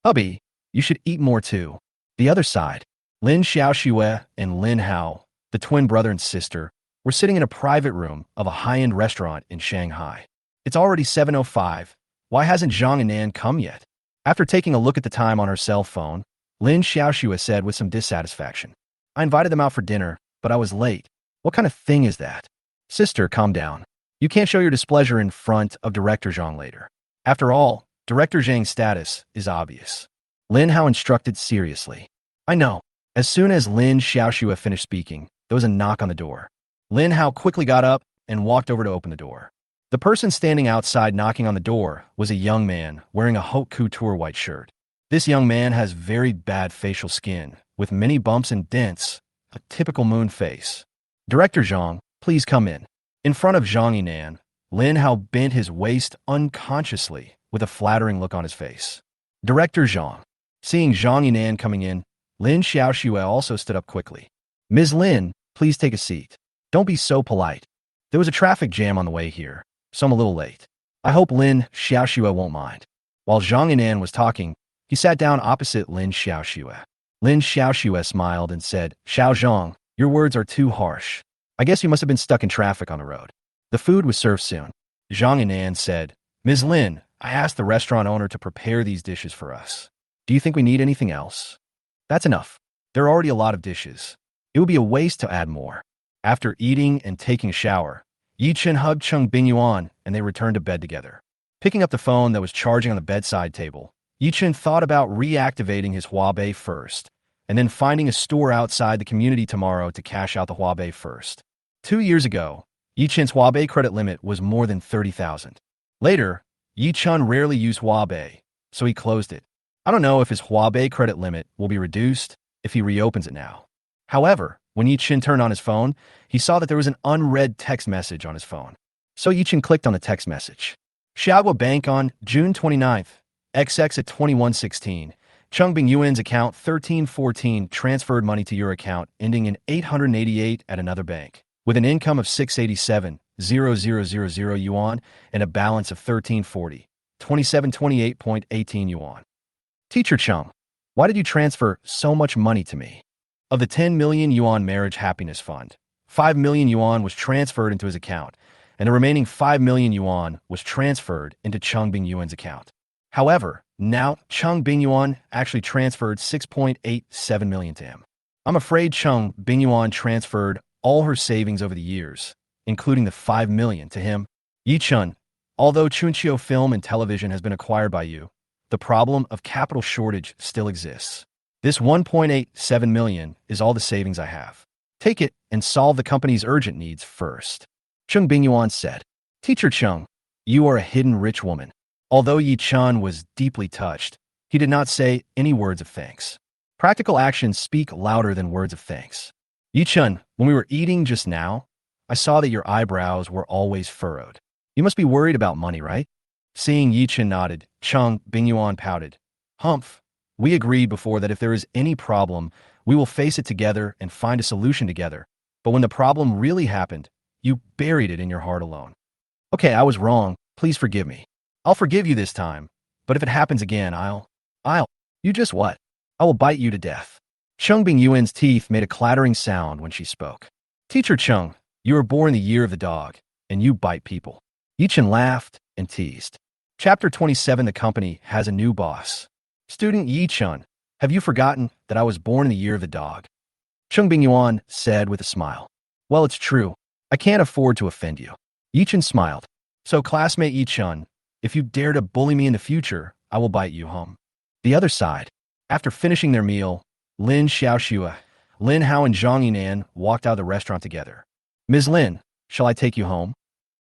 Hubby, you should eat more too. The other side, Lin Xiaoxue and Lin Hao, the twin brother and sister, were sitting in a private room of a high-end restaurant in Shanghai. It's already 7:05. Why hasn't Zhang and Nan come yet? After taking a look at the time on her cell phone, Lin Xiaoxue said with some dissatisfaction, I invited them out for dinner, but I was late. What kind of thing is that? Sister, calm down. You can't show your displeasure in front of Director Zhang later. After all, Director Zhang's status is obvious. Lin Hao instructed seriously. I know. As soon as Lin Xiaoxue finished speaking, there was a knock on the door. Lin Hao quickly got up and walked over to open the door. The person standing outside knocking on the door was a young man wearing a haute couture white shirt. This young man has very bad facial skin, with many bumps and dents, a typical moon face. Director Zhang, please come in. In front of Zhang Yinan, Lin Hao bent his waist unconsciously with a flattering look on his face. Director Zhang. Seeing Zhang Yinan coming in, Lin Xiaoxue also stood up quickly. Ms. Lin, please take a seat. Don't be so polite. There was a traffic jam on the way here, so I'm a little late. I hope Lin Xiaoxue won't mind. While Zhang Yinan was talking, he sat down opposite Lin Xiaoxue. Lin Xiaoxue smiled and said, Xiao Zhang, your words are too harsh. I guess you must have been stuck in traffic on the road. The food was served soon. Zhang Yinan said, Ms. Lin, I asked the restaurant owner to prepare these dishes for us. Do you think we need anything else? That's enough. There are already a lot of dishes. It would be a waste to add more. After eating and taking a shower, Ye Chun hugged Cheng Bingyuan and they returned to bed together. Picking up the phone that was charging on the bedside table, Ye Chun thought about reactivating his Huabei first, and then finding a store outside the community tomorrow to cash out the Huabei first. 2 years ago, Ye Chun's Huabei credit limit was more than 30,000. Later, Ye Chun rarely used Huabei, so he closed it. I don't know if his Huabei credit limit will be reduced if he reopens it now. However, when Ye Chun turned on his phone, he saw that there was an unread text message on his phone. So Ye Chun clicked on the text message. Xiaogua Bank on June 29th, XX at 2116. Cheng Bingyuan's account 1314 transferred money to your account ending in 888 at another bank, with an income of 687,000 yuan and a balance of 1340, 2728.18 yuan. Teacher Chung, why did you transfer so much money to me? Of the 10 million yuan marriage happiness fund, 5 million yuan was transferred into his account, and the remaining 5 million yuan was transferred into Cheng Bingyuan's account. However, now Cheng Bingyuan actually transferred 6.87 million to him. I'm afraid Cheng Bingyuan transferred all her savings over the years, including the 5 million to him. Ye Chun, although Chunxiu Film and Television has been acquired by you, the problem of capital shortage still exists. This 1.87 million is all the savings I have. Take it and solve the company's urgent needs first. Cheng Bingyuan said, Teacher Chung, you are a hidden rich woman. Although Ye Chun was deeply touched, he did not say any words of thanks. Practical actions speak louder than words of thanks. Ye Chun, when we were eating just now, I saw that your eyebrows were always furrowed. You must be worried about money, right? Seeing Ye Chun nodded, Cheng Bingyuan pouted. Humph, We agreed before that if there is any problem, we will face it together and find a solution together. But when the problem really happened, you buried it in your heart alone. Okay, I was wrong. Please forgive me. I'll forgive you this time. But if it happens again, you just what? I will bite you to death. Cheng Bingyuan's teeth made a clattering sound when she spoke. Teacher Chung, you were born the year of the dog, and you bite people. Ye Chun laughed and teased. Chapter 27. The company has a new boss. Student Ye Chun, have you forgotten that I was born in the year of the dog? Cheng Bingyuan said with a smile. Well, it's true. I can't afford to offend you. Ye Chun smiled. So, classmate Ye Chun, if you dare to bully me in the future, I will bite you home. The other side. After finishing their meal, Lin Xiaoxue, Lin Hao and Zhang Yinan walked out of the restaurant together. Ms. Lin, shall I take you home?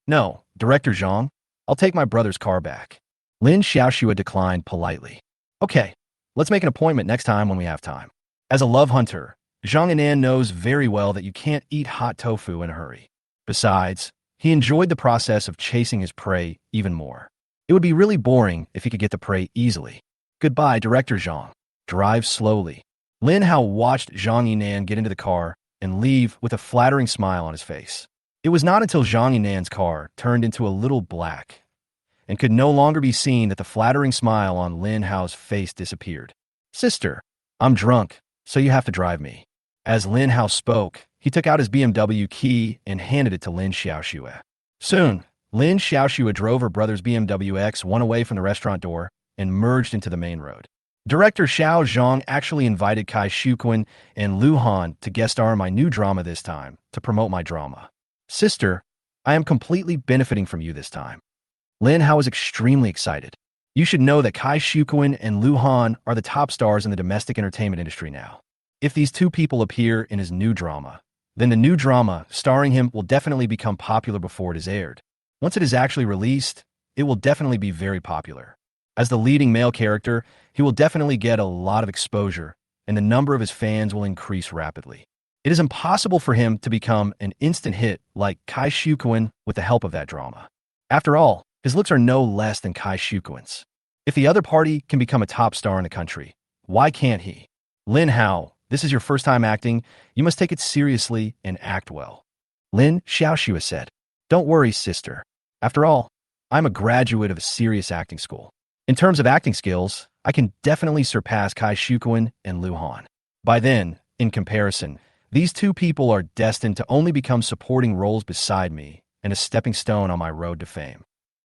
No, Director Zhang. I'll take my brother's car back. Lin Xiaoxue declined politely. Okay, let's make an appointment next time when we have time. As a love hunter, Zhang Yinan knows very well that you can't eat hot tofu in a hurry. Besides, he enjoyed the process of chasing his prey even more. It would be really boring if he could get the prey easily. Goodbye, Director Zhang. Drive slowly. Lin Hao watched Zhang Yinan get into the car and leave with a flattering smile on his face. It was not until Zhang Yinan's car turned into a little black and could no longer be seen that the flattering smile on Lin Hao's face disappeared. Sister, I'm drunk, so you have to drive me. As Lin Hao spoke, he took out his BMW key and handed it to Lin Xiaoxue. Soon, Lin Xiaoxue drove her brother's BMW X1 away from the restaurant door and merged into the main road. Director Xiao Zhang actually invited Kai Shuquan and Lu Han to guest star in my new drama this time to promote my drama. Sister, I am completely benefiting from you this time. Lin Hao was extremely excited. You should know that Kai Shuquan and Lu Han are the top stars in the domestic entertainment industry now. If these two people appear in his new drama, then the new drama starring him will definitely become popular before it is aired. Once it is actually released, it will definitely be very popular. As the leading male character, he will definitely get a lot of exposure, and the number of his fans will increase rapidly. It is impossible for him to become an instant hit like Kai Shuquan with the help of that drama. After all, his looks are no less than Kai Shuquan's. If the other party can become a top star in the country, why can't he? Lin Hao, this is your first time acting. You must take it seriously and act well. Lin Xiaoxue said. Don't worry, sister. After all, I'm a graduate of a serious acting school. In terms of acting skills, I can definitely surpass Kai Shuquan and Lu Han. By then, in comparison, these two people are destined to only become supporting roles beside me and a stepping stone on my road to fame.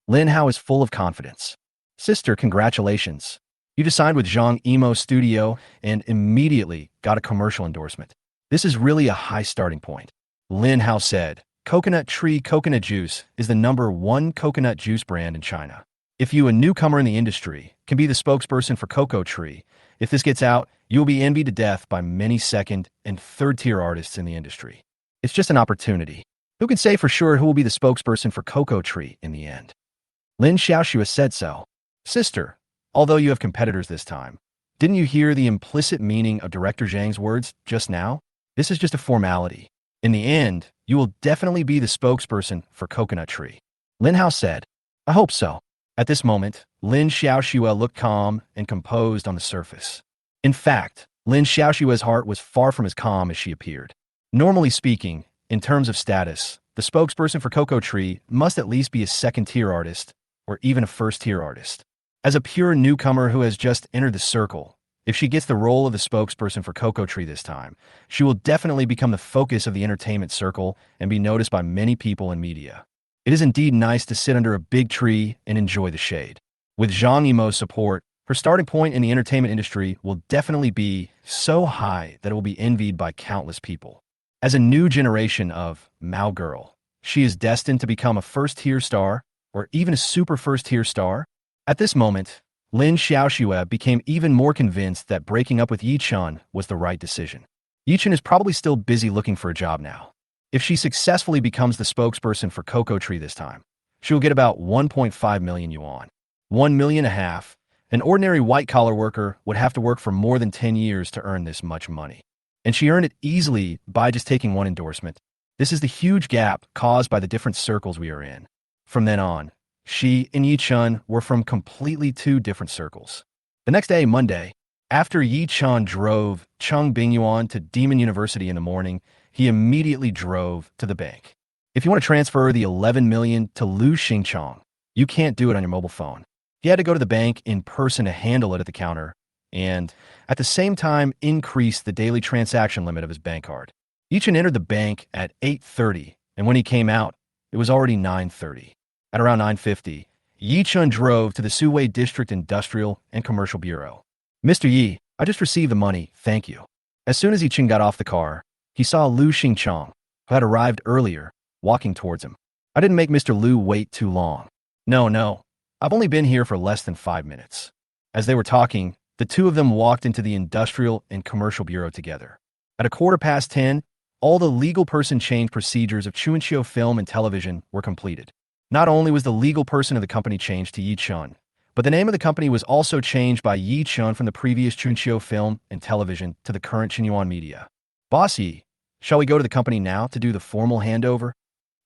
Lin Hao is full of confidence. Sister, congratulations. You just signed with Zhang Emo Studio and immediately got a commercial endorsement. This is really a high starting point. Lin Hao said, Coconut Tree Coconut Juice is the #1 coconut juice brand in China. If you, a newcomer in the industry, can be the spokesperson for Cocoa Tree, if this gets out, you will be envied to death by many second and third-tier artists in the industry. It's just an opportunity. Who can say for sure who will be the spokesperson for Cocoa Tree in the end? Lin Xiaoxue said so. Sister, although you have competitors this time, didn't you hear the implicit meaning of Director Zhang's words just now? This is just a formality. In the end, you will definitely be the spokesperson for Coconut Tree. Lin Hao said, I hope so. At this moment, Lin Xiaoxue looked calm and composed on the surface. In fact, Lin Xiaoxue's heart was far from as calm as she appeared. Normally speaking, in terms of status, the spokesperson for Cocoa Tree must at least be a second-tier artist or even a first-tier artist. As a pure newcomer who has just entered the circle, if she gets the role of the spokesperson for Cocoa Tree this time, she will definitely become the focus of the entertainment circle and be noticed by many people in media. It is indeed nice to sit under a big tree and enjoy the shade. With Zhang Yimou's support, her starting point in the entertainment industry will definitely be so high that it will be envied by countless people. As a new generation of Mao girl, she is destined to become a first-tier star or even a super first-tier star. At this moment, Lin Xiaoxue became even more convinced that breaking up with Ye Chun was the right decision. Ye Chun is probably still busy looking for a job now. If she successfully becomes the spokesperson for Cocoa Tree this time, she will get about 1.5 million yuan. 1.5 million. An ordinary white-collar worker would have to work for more than 10 years to earn this much money. And she earned it easily by just taking one endorsement. This is the huge gap caused by the different circles we are in. From then on, she and Ye Chun were from completely two different circles. The next day, Monday, After Ye Chun drove Cheng Bingyuan to Demon University in the morning, he immediately drove to the bank. If you want to transfer the 11 million to Lu Xingchong, you can't do it on your mobile phone. He had to go to the bank in person to handle it at the counter and, at the same time, increase the daily transaction limit of his bank card. Ye Chun entered the bank at 8:30, and when he came out, it was already 9:30. At around 9:50, Ye Chun drove to the Suwei District Industrial and Commercial Bureau. Mr. Yi, I just received the money, thank you. As soon as Ye Chun got off the car, he saw Lu Xingchong, who had arrived earlier, walking towards him. I didn't make Mr. Lu wait too long. No, I've only been here for less than 5 minutes. As they were talking, the two of them walked into the Industrial and Commercial Bureau together. At 10:15, all the legal person change procedures of Chunqiu Film and Television were completed. Not only was the legal person of the company changed to Ye Chun, but the name of the company was also changed by Ye Chun from the previous Chunqiu Film and Television to the current Chen Media. Boss Yi, shall we go to the company now to do the formal handover?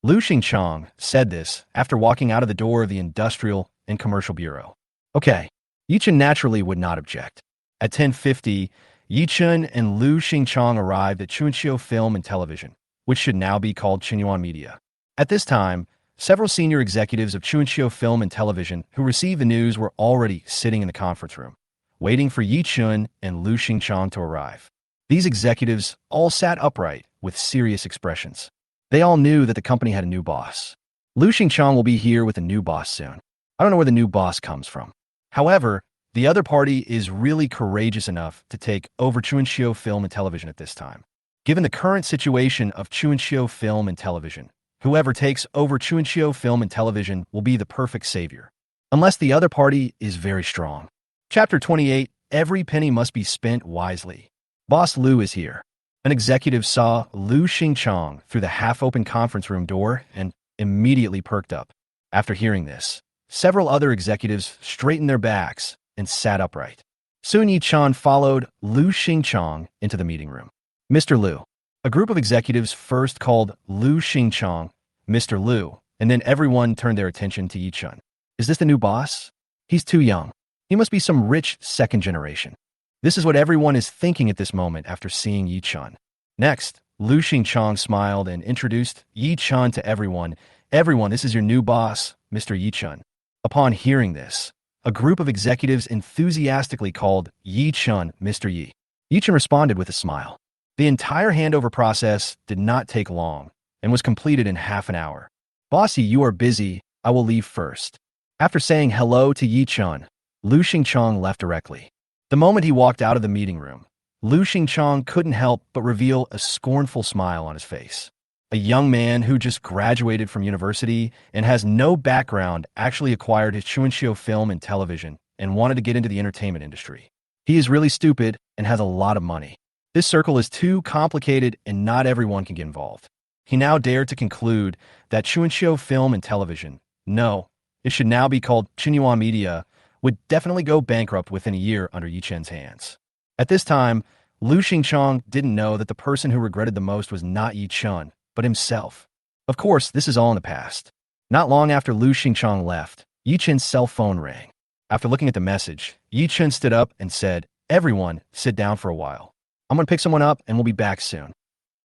Lu Xingchong said this after walking out of the door of the Industrial and Commercial Bureau. Okay, Ye Chun naturally would not object. At 10:50, Ye Chun and Lu Xingchong arrived at Chunqiu Film and Television, which should now be called Chen Media. At this time, several senior executives of Chunqiu Film and Television who received the news were already sitting in the conference room, waiting for Ye Chun and Lu Xingchong to arrive. These executives all sat upright with serious expressions. They all knew that the company had a new boss. Lu Xingchong will be here with a new boss soon. I don't know where the new boss comes from. However, the other party is really courageous enough to take over Chunqiu Film and Television at this time. Given the current situation of Chunqiu Film and Television, whoever takes over Chunqiu Film and Television will be the perfect savior, unless the other party is very strong. Chapter 28, Every penny must be spent wisely. Boss Lu is here. An executive saw Lu Xingchong through the half-open conference room door and immediately perked up. After hearing this, several other executives straightened their backs and sat upright. Soon Ye Chun followed Lu Xingchong into the meeting room. Mr. Lu. A group of executives first called Lu Xingchong Mr. Lu, and then everyone turned their attention to Ye Chun. Is this the new boss? He's too young. He must be some rich second generation. This is what everyone is thinking at this moment after seeing Ye Chun. Next, Lu Xingchong smiled and introduced Ye Chun to everyone. Everyone, this is your new boss, Mr. Ye Chun. Upon hearing this, a group of executives enthusiastically called Ye Chun Mr. Yi. Ye Chun responded with a smile. The entire handover process did not take long and was completed in half an hour. Bossy, you are busy. I will leave first. After saying hello to Ye Chun, Lu Xingchong left directly. The moment he walked out of the meeting room, Lu Xingchong couldn't help but reveal a scornful smile on his face. A young man who just graduated from university and has no background actually acquired his Chunqiu Film and Television and wanted to get into the entertainment industry. He is really stupid and has a lot of money. This circle is too complicated and not everyone can get involved. He now dared to conclude that Chunqiu Film and Television, no, it should now be called Chen Media, would definitely go bankrupt within a year under Ye Chun's hands. At this time, Lu Xingchong didn't know that the person who regretted the most was not Ye Chun, but himself. Of course, this is all in the past. Not long after Lu Xingchong left, Ye Chun's cell phone rang. After looking at the message, Ye Chun stood up and said, "Everyone, sit down for a while. I'm going to pick someone up and we'll be back soon."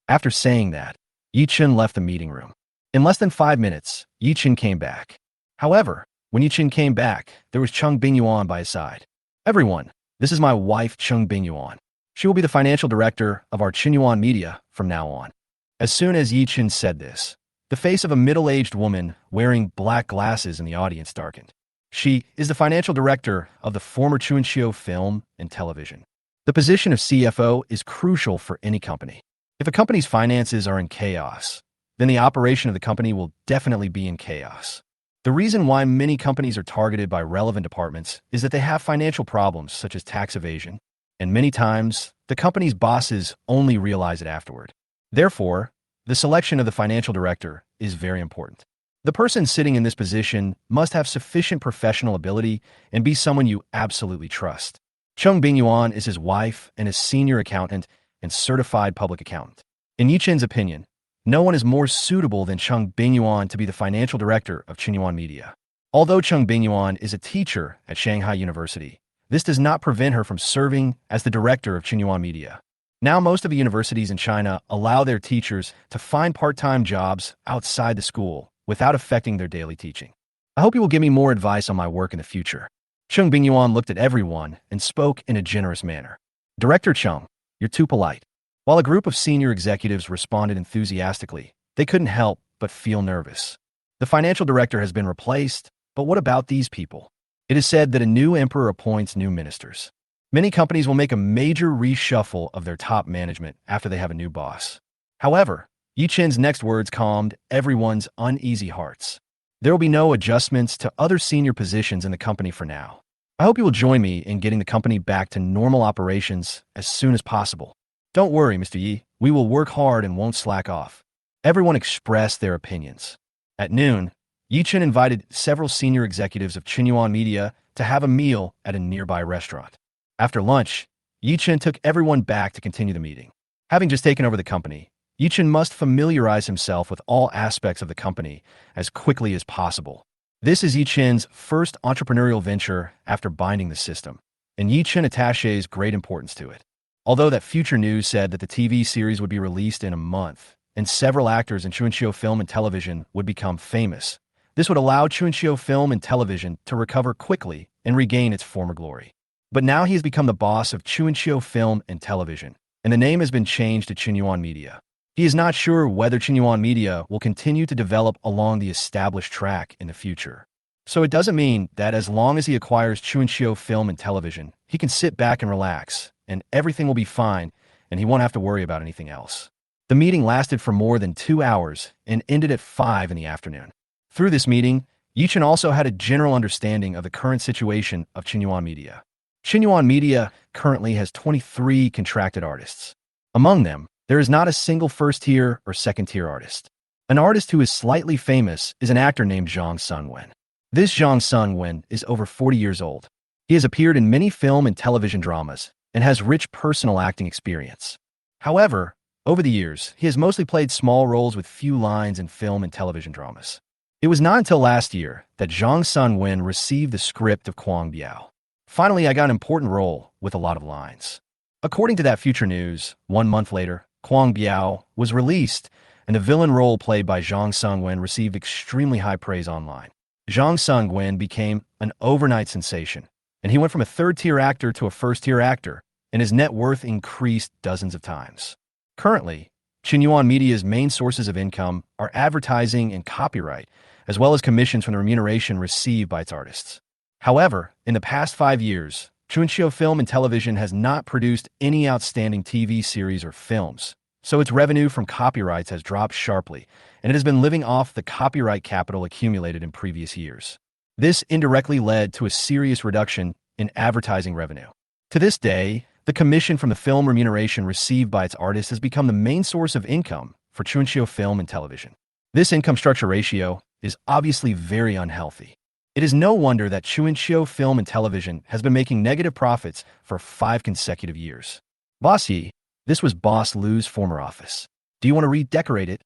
After saying that, Ye Chun left the meeting room. In less than 5 minutes, Ye Chun came back. However, when Ye Chun came back, there was Cheng Bingyuan by his side. "Everyone, this is my wife Cheng Bingyuan. She will be the financial director of our Chen Media from now on." As soon as Ye Chun said this, the face of a middle-aged woman wearing black glasses in the audience darkened. She is the financial director of the former Chunqiu Film and Television. The position of CFO is crucial for any company. If a company's finances are in chaos, then the operation of the company will definitely be in chaos. The reason why many companies are targeted by relevant departments is that they have financial problems such as tax evasion, and many times, the company's bosses only realize it afterward. Therefore, the selection of the financial director is very important. The person sitting in this position must have sufficient professional ability and be someone you absolutely trust. Cheng Bingyuan is his wife and a senior accountant and certified public accountant. In Ye Chun's opinion, no one is more suitable than Cheng Bingyuan to be the financial director of Chen Media. Although Cheng Bingyuan is a teacher at Shanghai University, This does not prevent her from serving as the director of Bingyuan Media. Now most of the universities in China allow their teachers to find part-time jobs outside the school without affecting their daily teaching. I hope you will give me more advice on my work in the future. Cheng Bingyuan looked at everyone and spoke in a generous manner. Director Chung, you're too polite. While a group of senior executives responded enthusiastically, they couldn't help but feel nervous. The financial director has been replaced, but what about these people? It is said that a new emperor appoints new ministers. Many companies will make a major reshuffle of their top management after they have a new boss. However, Ye Chun's next words calmed everyone's uneasy hearts. There will be no adjustments to other senior positions in the company for now. I hope you will join me in getting the company back to normal operations as soon as possible. Don't worry, Mr. Yi. We will work hard and won't slack off. Everyone expressed their opinions. At noon, Ye Chun invited several senior executives of Bingyuan Media to have a meal at a nearby restaurant. After lunch, Ye Chun took everyone back to continue the meeting. Having just taken over the company, Ye Chun must familiarize himself with all aspects of the company as quickly as possible. This is Ye Chun's first entrepreneurial venture after binding the system, and Ye Chun attaches great importance to it. Although that future news said that the TV series would be released in a month, and several actors in Chunqiu Film and Television would become famous, this would allow Chunqiu Film and Television to recover quickly and regain its former glory. But now he has become the boss of Chunqiu Film and Television, and the name has been changed to Bingyuan Media. He is not sure whether Bingyuan Media will continue to develop along the established track in the future. So it doesn't mean that as long as he acquires Chunqiu Film and Television, he can sit back and relax, and everything will be fine, and he won't have to worry about anything else. The meeting lasted for more than 2 hours and ended at 5 in the afternoon. Through this meeting, Ye Chun also had a general understanding of the current situation of Bingyuan Media. Bingyuan Media currently has 23 contracted artists. Among them, there is not a single first-tier or second-tier artist. An artist who is slightly famous is an actor named Zhang Sungwen. This Zhang Sungwen is over 40 years old. He has appeared in many film and television dramas and has rich personal acting experience. However, over the years, he has mostly played small roles with few lines in film and television dramas. It was not until last year that Zhang Sungwen received the script of Kwang Biao. Finally, I got an important role with a lot of lines. According to that future news, 1 month later, Kwang Biao was released, and the villain role played by Zhang Sungwen received extremely high praise online. Zhang Sungwen became an overnight sensation, and he went from a third-tier actor to a first-tier actor, and his net worth increased dozens of times. Currently, Bingyuan Media's main sources of income are advertising and copyright, as well as commissions from the remuneration received by its artists. However, in the past 5 years, Chunqiu Film and Television has not produced any outstanding TV series or films, so its revenue from copyrights has dropped sharply, and it has been living off the copyright capital accumulated in previous years. This indirectly led to a serious reduction in advertising revenue. To this day, the commission from the film remuneration received by its artists has become the main source of income for Chunqiu Film and Television. This income structure ratio is obviously very unhealthy. It is no wonder that Chunqiu Film and Television has been making negative profits for 5 consecutive years. Boss Yi, this was Boss Lu's former office. Do you want to redecorate it?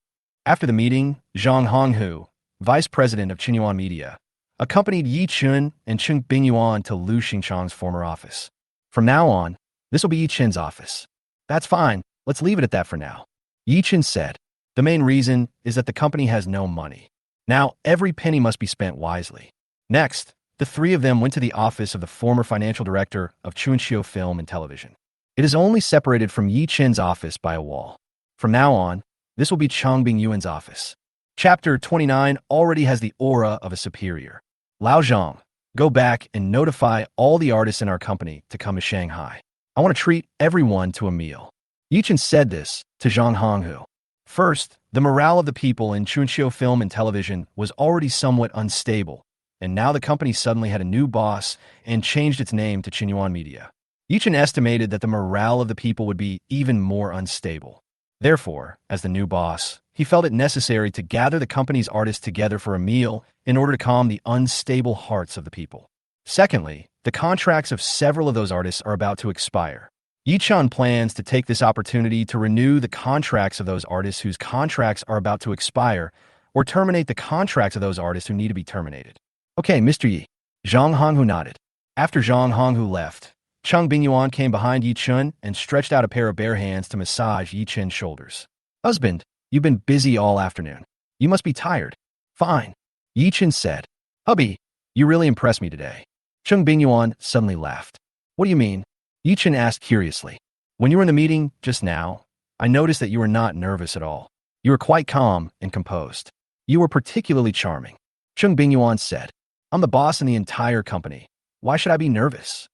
After the meeting, Zhang Honghu, vice president of Bingyuan Media, accompanied Ye Chun and Cheng Bingyuan to Lu Xingchang's former office. From now on, this will be Ye Chun's office. That's fine, let's leave it at that for now. Ye Chun said, the main reason is that the company has no money. Now, every penny must be spent wisely. Next, the three of them went to the office of the former financial director of Chunqiu Film and Television. It is only separated from Ye Chun's office by a wall. From now on, this will be Cheng Bingyuan's office. Chapter 29 already has the aura of a superior. Lao Zhang, go back and notify all the artists in our company to come to Shanghai. I want to treat everyone to a meal. Ye Chun said this to Zhang Honghu. First, the morale of the people in Chunqiu Film and Television was already somewhat unstable, and now the company suddenly had a new boss and changed its name to Bingyuan Media. Ye Chun estimated that the morale of the people would be even more unstable. Therefore, as the new boss, he felt it necessary to gather the company's artists together for a meal in order to calm the unstable hearts of the people. Secondly, the contracts of several of those artists are about to expire. Ye Chun plans to take this opportunity to renew the contracts of those artists whose contracts are about to expire, or terminate the contracts of those artists who need to be terminated. Okay, Mr. Yi. Zhang Honghu nodded. After Zhang Honghu left, Cheng Bingyuan came behind Ye Chun and stretched out a pair of bare hands to massage Ye Chun's shoulders. Husband, you've been busy all afternoon. You must be tired. Fine, Ye Chun said. Hubby, you really impressed me today. Cheng Bingyuan suddenly laughed. What do you mean? Ye Chun asked curiously. When you were in the meeting just now, I noticed that you were not nervous at all. You were quite calm and composed. You were particularly charming. Cheng Bingyuan said, I'm the boss in the entire company. Why should I be nervous?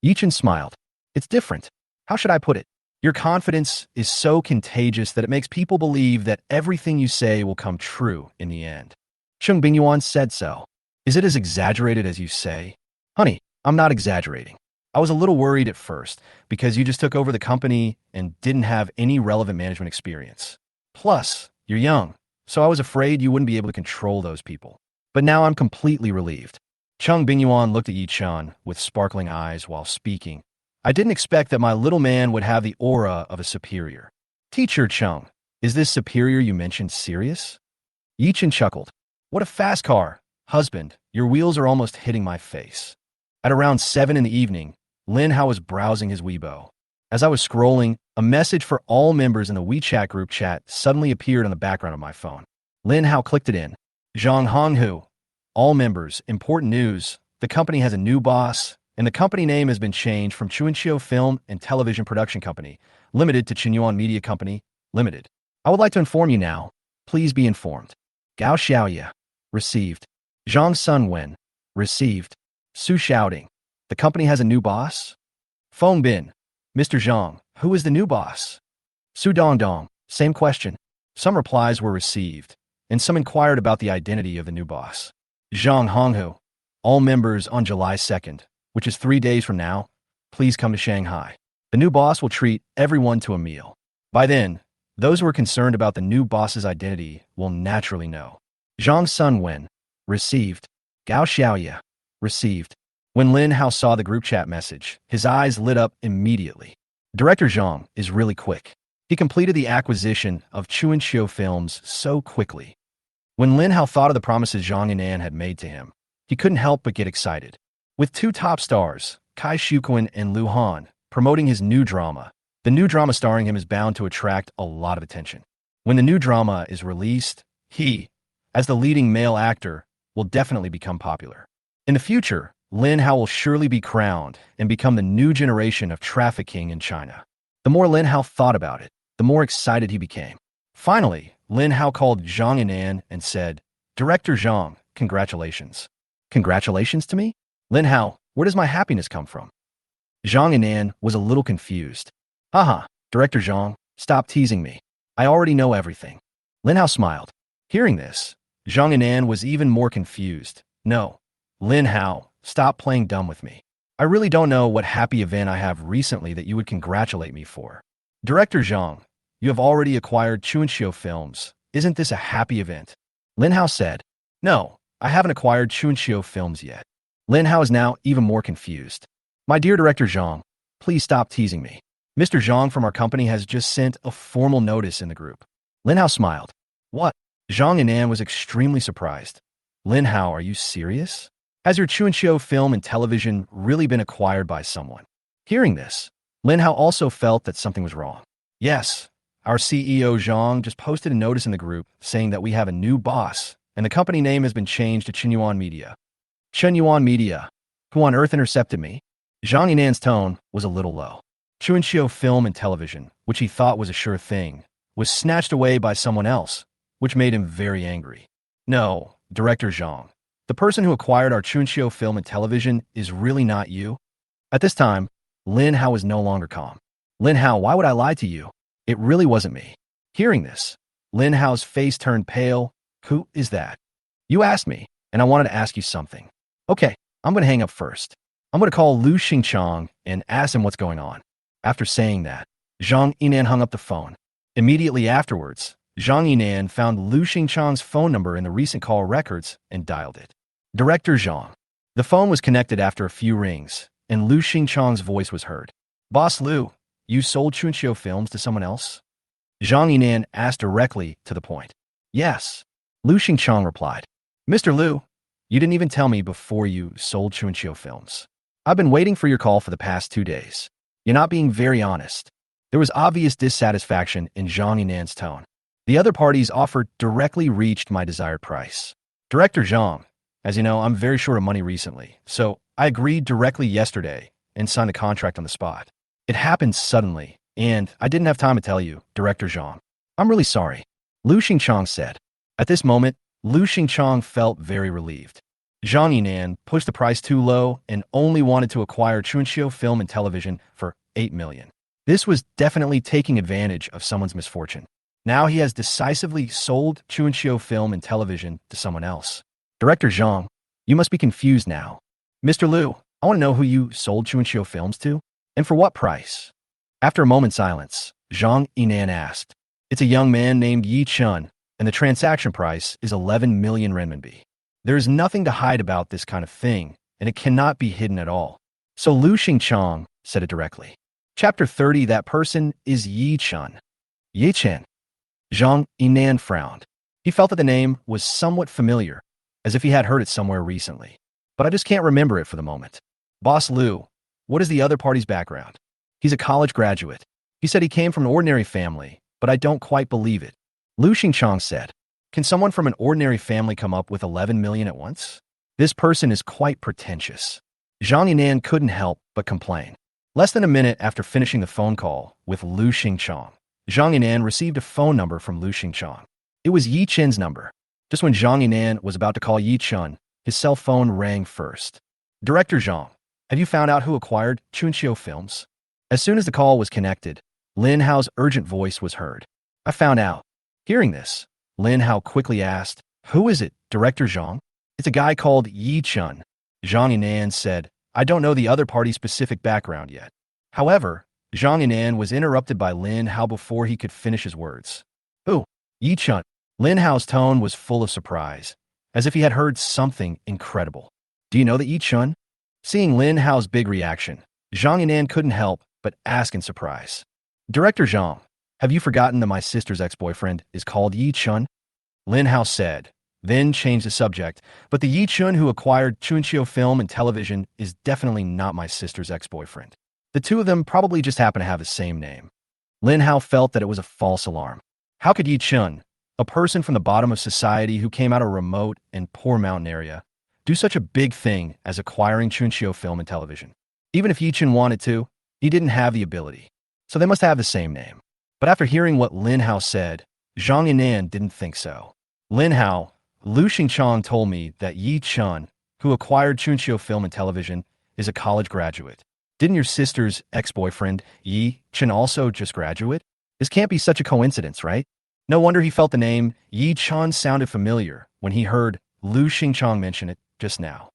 Ye Chun smiled. It's different. How should I put it? Your confidence is so contagious that it makes people believe that everything you say will come true in the end. Cheng Bingyuan said so. Is it as exaggerated as you say? Honey, I'm not exaggerating. I was a little worried at first because you just took over the company and didn't have any relevant management experience. Plus, you're young, so I was afraid you wouldn't be able to control those people. But now I'm completely relieved. Cheng Bingyuan looked at Ye Chun with sparkling eyes while speaking. I didn't expect that my little man would have the aura of a superior. Teacher Chung, is this superior you mentioned serious? Ye Chun chuckled. What a fast car. Husband, your wheels are almost hitting my face. At around 7 in the evening, Lin Hao was browsing his Weibo. As I was scrolling, a message for all members in the WeChat group chat suddenly appeared on the background of my phone. Lin Hao clicked it in. Zhang Honghu. All members, important news. The company has a new boss, and the company name has been changed from Chuanqiu Film and Television Production Company, Limited to Qinyuan Media Company, Limited. I would like to inform you now. Please be informed. Gao Xiaoye. Received. Zhang Sunwen. Received. Su shouting. The company has a new boss? Feng Bin. Mr. Zhang, who is the new boss? Su Dongdong. Same question. Some replies were received, and some inquired about the identity of the new boss. Zhang Honghu, all members on July 2nd, which is 3 days from now, please come to Shanghai. The new boss will treat everyone to a meal. By then, those who are concerned about the new boss's identity will naturally know. Zhang Sunwen, received. Gao Xiaoye, received. When Lin Hao saw the group chat message, his eyes lit up immediately. Director Zhang is really quick. He completed the acquisition of Chuanqiu Films so quickly. When Lin Hao thought of the promises Zhang Yinan had made to him, he couldn't help but get excited. With 2 top stars, Kai Shuquan and Lu Han, promoting his new drama, the new drama starring him is bound to attract a lot of attention. When the new drama is released, he, as the leading male actor, will definitely become popular. In the future, Lin Hao will surely be crowned and become the new generation of trafficking in China. The more Lin Hao thought about it, the more excited he became. Finally, Lin Hao called Zhang Yinan and said, Director Zhang, congratulations. Congratulations to me? Lin Hao, where does my happiness come from? Zhang Yinan was a little confused. Haha, Director Zhang, stop teasing me. I already know everything. Lin Hao smiled. Hearing this, Zhang Yinan was even more confused. No, Lin Hao, stop playing dumb with me. I really don't know what happy event I have recently that you would congratulate me for. Director Zhang, you have already acquired Chuanqiu Films. Isn't this a happy event? Lin Hao said. No, I haven't acquired Chuanqiu Films yet. Lin Hao is now even more confused. My dear Director Zhang, please stop teasing me. Mr. Zhang from our company has just sent a formal notice in the group. Lin Hao smiled. What? Zhang Yinan was extremely surprised. Lin Hao, are you serious? Has your Chuanqiu Film and Television really been acquired by someone? Hearing this, Lin Hao also felt that something was wrong. Yes, our CEO Zhang just posted a notice in the group saying that we have a new boss, and the company name has been changed to Qinyuan Media. Qinyuan Media, who on earth intercepted me? Zhang Yinan's tone was a little low. Chuanqiu Film and Television, which he thought was a sure thing, was snatched away by someone else, which made him very angry. No, Director Zhang, the person who acquired our Chuanqiu Film and Television is really not you? At this time, Lin Hao was no longer calm. Lin Hao, why would I lie to you? It really wasn't me. Hearing this, Lin Hao's face turned pale. Who is that? You asked me, and I wanted to ask you something. Okay, I'm going to hang up first. I'm going to call Lu Xingchang and ask him what's going on. After saying that, Zhang Yinan hung up the phone. Immediately afterwards, Zhang Yinan found Lu Xingchang's phone number in the recent call records and dialed it. Director Zhang. The phone was connected after a few rings, and Lu Xingchang's voice was heard. Boss Lu, you sold Chuanqiu Films to someone else? Zhang Yinan asked directly to the point. Yes. Lu Xingchang replied. Mr. Lu, you didn't even tell me before you sold Chuanqiu Films. I've been waiting for your call for the past 2 days. You're not being very honest. There was obvious dissatisfaction in Zhang Yinan's tone. The other party's offer directly reached my desired price. Director Zhang, as you know, I'm very short of money recently, so I agreed directly yesterday and signed the contract on the spot. It happened suddenly, and I didn't have time to tell you, Director Zhang. I'm really sorry, Lu Xingchong said. At this moment, Lu Xingchong felt very relieved. Zhang Yinan pushed the price too low and only wanted to acquire Chunxiu Film and Television for 8 million. This was definitely taking advantage of someone's misfortune. Now he has decisively sold Chunxiu Film and Television to someone else. Director Zhang, you must be confused now. Mr. Liu, I want to know who you sold Chunxiu Films to, and for what price? After a moment's silence, Zhang Yinan asked. It's a young man named Ye Chun, and the transaction price is 11 million renminbi. There is nothing to hide about this kind of thing, and it cannot be hidden at all. So Lu Xingchong said it directly. Chapter 30, that person is Ye Chun. Ye Chun. Zhang Yinan frowned. He felt that the name was somewhat familiar, as if he had heard it somewhere recently. But I just can't remember it for the moment. Boss Liu, what is the other party's background? He's a college graduate. He said he came from an ordinary family, but I don't quite believe it. Lu Xingchong said, can someone from an ordinary family come up with 11 million at once? This person is quite pretentious. Zhang Yinan couldn't help but complain. Less than a minute after finishing the phone call with Lu Xingchong, Zhang Yinan received a phone number from Lu Xingchong. It was Ye Chun's number. Just when Zhang Yinan was about to call Ye Chun, his cell phone rang first. Director Zhang, have you found out who acquired Chunxiu Films? As soon as the call was connected, Lin Hao's urgent voice was heard. I found out. Hearing this, Lin Hao quickly asked, who is it, Director Zhang? It's a guy called Ye Chun. Zhang Yinan said, I don't know the other party's specific background yet. However, Zhang Yinan was interrupted by Lin Hao before he could finish his words. Who? Ye Chun. Lin Hao's tone was full of surprise, as if he had heard something incredible. Do you know that Ye Chun? Seeing Lin Hao's big reaction, Zhang Yinan couldn't help but ask in surprise. Director Zhang, have you forgotten that my sister's ex-boyfriend is called Ye Chun? Lin Hao said, then changed the subject, but the Ye Chun who acquired Chunxiu Film and Television is definitely not my sister's ex-boyfriend. The two of them probably just happen to have the same name. Lin Hao felt that it was a false alarm. How could Ye Chun, a person from the bottom of society who came out of a remote and poor mountain area, do such a big thing as acquiring Chunxiu Film and Television? Even if Ye Chun wanted to, he didn't have the ability. So they must have the same name. But after hearing what Lin Hao said, Zhang Yinan didn't think so. Lin Hao, Lu Xingchong told me that Ye Chun, who acquired Chunxiu Film and Television, is a college graduate. Didn't your sister's ex-boyfriend, Ye Chun, also just graduate? This can't be such a coincidence, right? No wonder he felt the name Ye Chun sounded familiar when he heard Lu Xingchong mention it just now.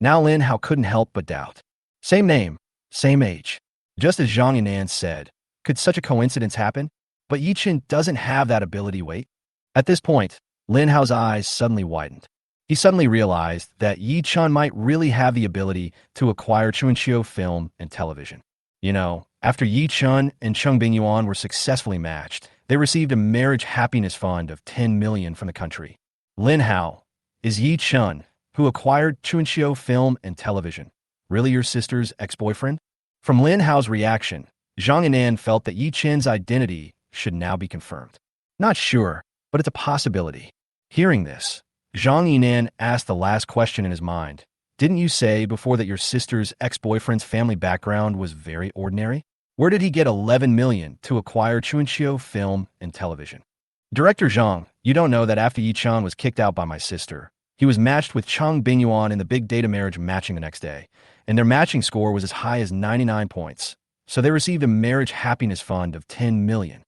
Now Lin Hao couldn't help but doubt. Same name, same age. Just as Zhang Yinan said, could such a coincidence happen? But Ye Chun doesn't have that ability, wait. At this point, Lin Hao's eyes suddenly widened. He suddenly realized that Ye Chun might really have the ability to acquire Chunxiu Film and Television. You know, after Ye Chun and Cheng Bingyuan were successfully matched, they received a marriage happiness fund of 10 million from the country. Lin Hao, is Ye Chun, who acquired Chunxiu Film and Television, really your sister's ex-boyfriend? From Lin Hao's reaction, Zhang Yinan felt that Ye Chun's identity should now be confirmed. Not sure, but it's a possibility. Hearing this, Zhang Yinan asked the last question in his mind. Didn't you say before that your sister's ex-boyfriend's family background was very ordinary? Where did he get 11 million to acquire Chunxiu Film and Television? Director Zhang, you don't know that after Ye Chun was kicked out by my sister, he was matched with Cheng Bingyuan in the big data marriage matching the next day, and their matching score was as high as 99 points, so they received a marriage happiness fund of 10 million.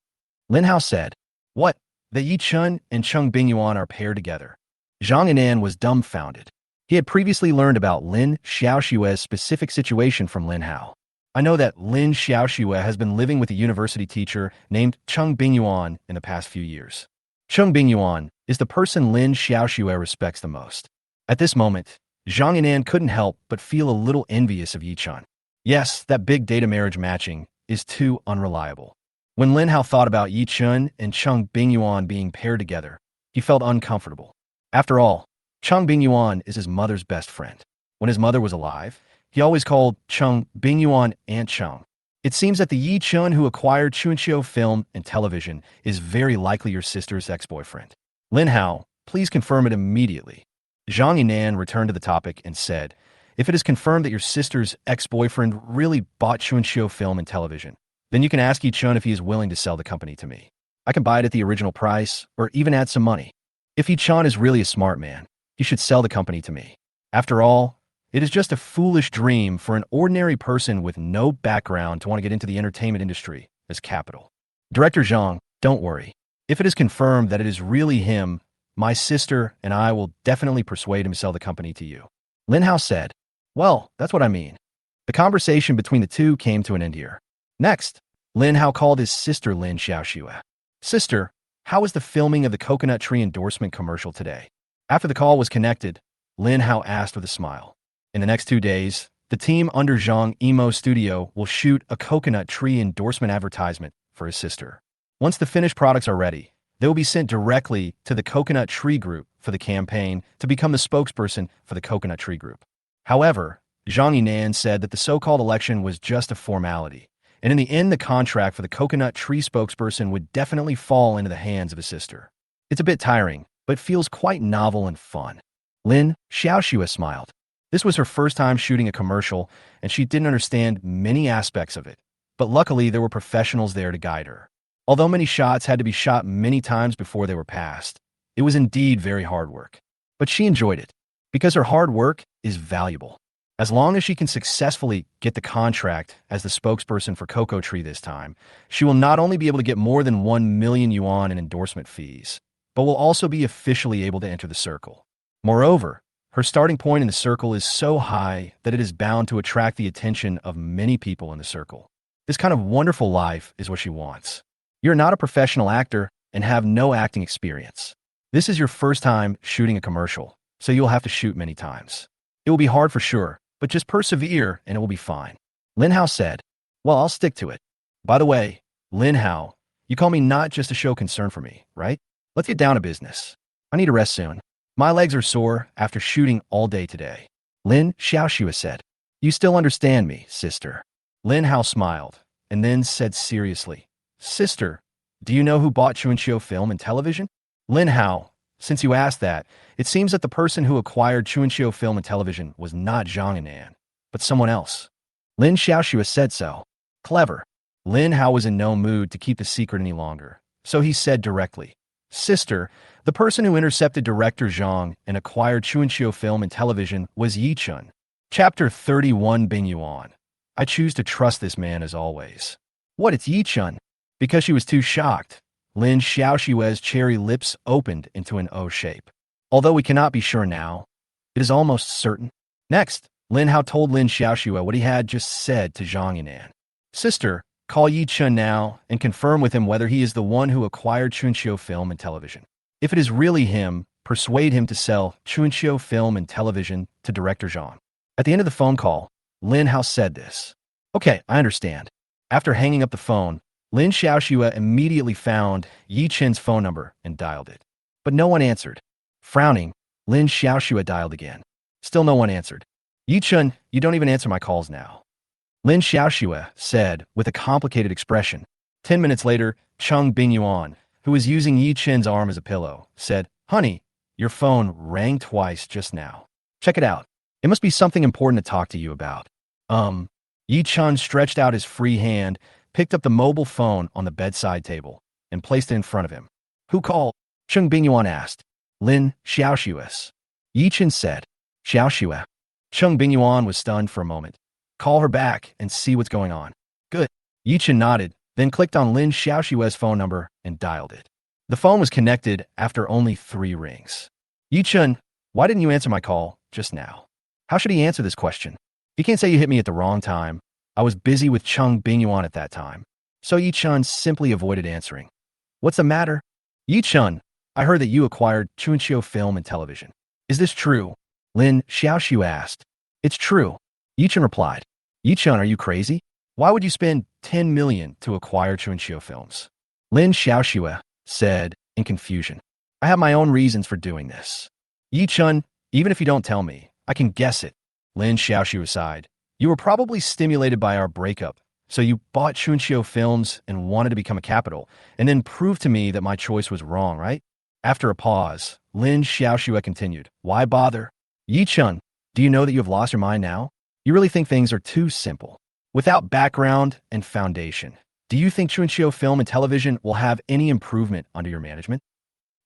Lin Hao said, what? That Ye Chun and Cheng Bingyuan are paired together. Zhang Yinan was dumbfounded. He had previously learned about Lin Xiaoxue's specific situation from Lin Hao. I know that Lin Xiaoxue has been living with a university teacher named Cheng Bingyuan in the past few years. Cheng Bingyuan is the person Lin Xiaoxue respects the most. At this moment, Zhang Yinan couldn't help but feel a little envious of Ye Chun. Yes, that big data marriage matching is too unreliable. When Lin Hao thought about Ye Chun and Cheng Bingyuan being paired together, he felt uncomfortable. After all, Cheng Bingyuan is his mother's best friend. When his mother was alive, He always called Cheng Bingyuan Aunt Chung. It seems that the Ye Chun who acquired Chunqiu Film and Television is very likely your sister's ex-boyfriend. Lin Hao, please confirm it immediately. Zhang Yinan returned to the topic and said, if it is confirmed that your sister's ex-boyfriend really bought Chunqiu Film and Television, then you can ask Ye Chun if he is willing to sell the company to me. I can buy it at the original price, or even add some money. If Ye Chun is really a smart man, he should sell the company to me. After all, it is just a foolish dream for an ordinary person with no background to want to get into the entertainment industry as capital. Director Zhang, don't worry. If it is confirmed that it is really him, my sister and I will definitely persuade him to sell the company to you. Lin Hao said, well, that's what I mean. The conversation between the two came to an end here. Next, Lin Hao called his sister Lin Xiaoxue. Sister, how was the filming of the coconut tree endorsement commercial today? After the call was connected, Lin Hao asked with a smile. In the next 2 days, the team under Zhang Yimou's studio will shoot a coconut tree endorsement advertisement for his sister. Once the finished products are ready, they will be sent directly to the Coconut Tree Group for the campaign to become the spokesperson for the Coconut Tree Group. However, Zhang Yinan said that the so-called election was just a formality, and in the end the contract for the Coconut Tree spokesperson would definitely fall into the hands of his sister. It's a bit tiring, but feels quite novel and fun. Lin Xiaoxue smiled. This was her first time shooting a commercial, and she didn't understand many aspects of it, but luckily there were professionals there to guide her. Although many shots had to be shot many times before they were passed, it was indeed very hard work. But she enjoyed it, because her hard work is valuable. As long as she can successfully get the contract as the spokesperson for Cocoa Tree this time, she will not only be able to get more than 1 million yuan in endorsement fees, but will also be officially able to enter the circle. Moreover, her starting point in the circle is so high that it is bound to attract the attention of many people in the circle. This kind of wonderful life is what she wants. You're not a professional actor and have no acting experience. This is your first time shooting a commercial, so you'll have to shoot many times. It will be hard for sure, but just persevere and it will be fine. Lin Hao said, well, I'll stick to it. By the way, Lin Hao, you call me not just to show concern for me, right? Let's get down to business. I need a rest soon. My legs are sore after shooting all day today. Lin Xiaoxue said, you still understand me, sister. Lin Hao smiled, and then said seriously, sister, do you know who bought Chunqiu Film and Television? Lin Hao, since you asked that, it seems that the person who acquired Chunqiu Film and Television was not Zhang Yinan, but someone else. Lin Xiaoxue said so. Clever. Lin Hao was in no mood to keep the secret any longer, so he said directly, sister, the person who intercepted director Zhang and acquired Chunqiu Film and Television was Ye Chun. Chapter 31 Bingyuan. I choose to trust this man as always. What, it's Ye Chun? Because she was too shocked, Lin Xiaoxue's cherry lips opened into an O shape. Although we cannot be sure now, it is almost certain. Next, Lin Hao told Lin Xiaoxue what he had just said to Zhang Yinan. Sister, call Ye Chun now and confirm with him whether he is the one who acquired Chunqiu Film and Television. If it is really him, persuade him to sell Chunqiu Film and Television to director Zhang. At the end of the phone call, Lin Hao said this. Okay, I understand. After hanging up the phone, Lin Xiaoxue immediately found Ye Chun's phone number and dialed it. But no one answered. Frowning, Lin Xiaoxue dialed again. Still no one answered. Ye Chun, you don't even answer my calls now. Lin Xiaoxue said with a complicated expression. 10 minutes later, Cheng Bingyuan, who was using Ye Chun's arm as a pillow, said, honey, your phone rang twice just now. Check it out. It must be something important to talk to you about. Ye Chun stretched out his free hand, picked up the mobile phone on the bedside table, and placed it in front of him. Who called? Cheng Bingyuan asked. Lin Xiaoxue. Ye Chun said. Xiaoxue. Cheng Bingyuan was stunned for a moment. Call her back and see what's going on. Good. Ye Chun nodded, then clicked on Lin Xiaoxue's phone number and dialed it. The phone was connected after only 3 rings. Ye Chun, why didn't you answer my call just now? How should he answer this question? He can't say you hit me at the wrong time. I was busy with Cheng Bingyuan at that time. So Ye Chun simply avoided answering. What's the matter? Ye Chun, I heard that you acquired Chunqiu Film and Television. Is this true? Lin Xiaoxue asked. It's true. Ye Chun replied. Ye Chun, are you crazy? Why would you spend 10 million to acquire Chunqiu Films? Lin Xiaoxue said in confusion. I have my own reasons for doing this. Ye Chun, even if you don't tell me, I can guess it. Lin Xiaoxue sighed. You were probably stimulated by our breakup, so you bought Chunqiu Films and wanted to become a capital, and then proved to me that my choice was wrong, right? After a pause, Lin Xiaoxue continued, Why bother? Ye Chun, do you know that you have lost your mind now? You really think things are too simple. Without background and foundation, do you think Chunqiu Film and Television will have any improvement under your management?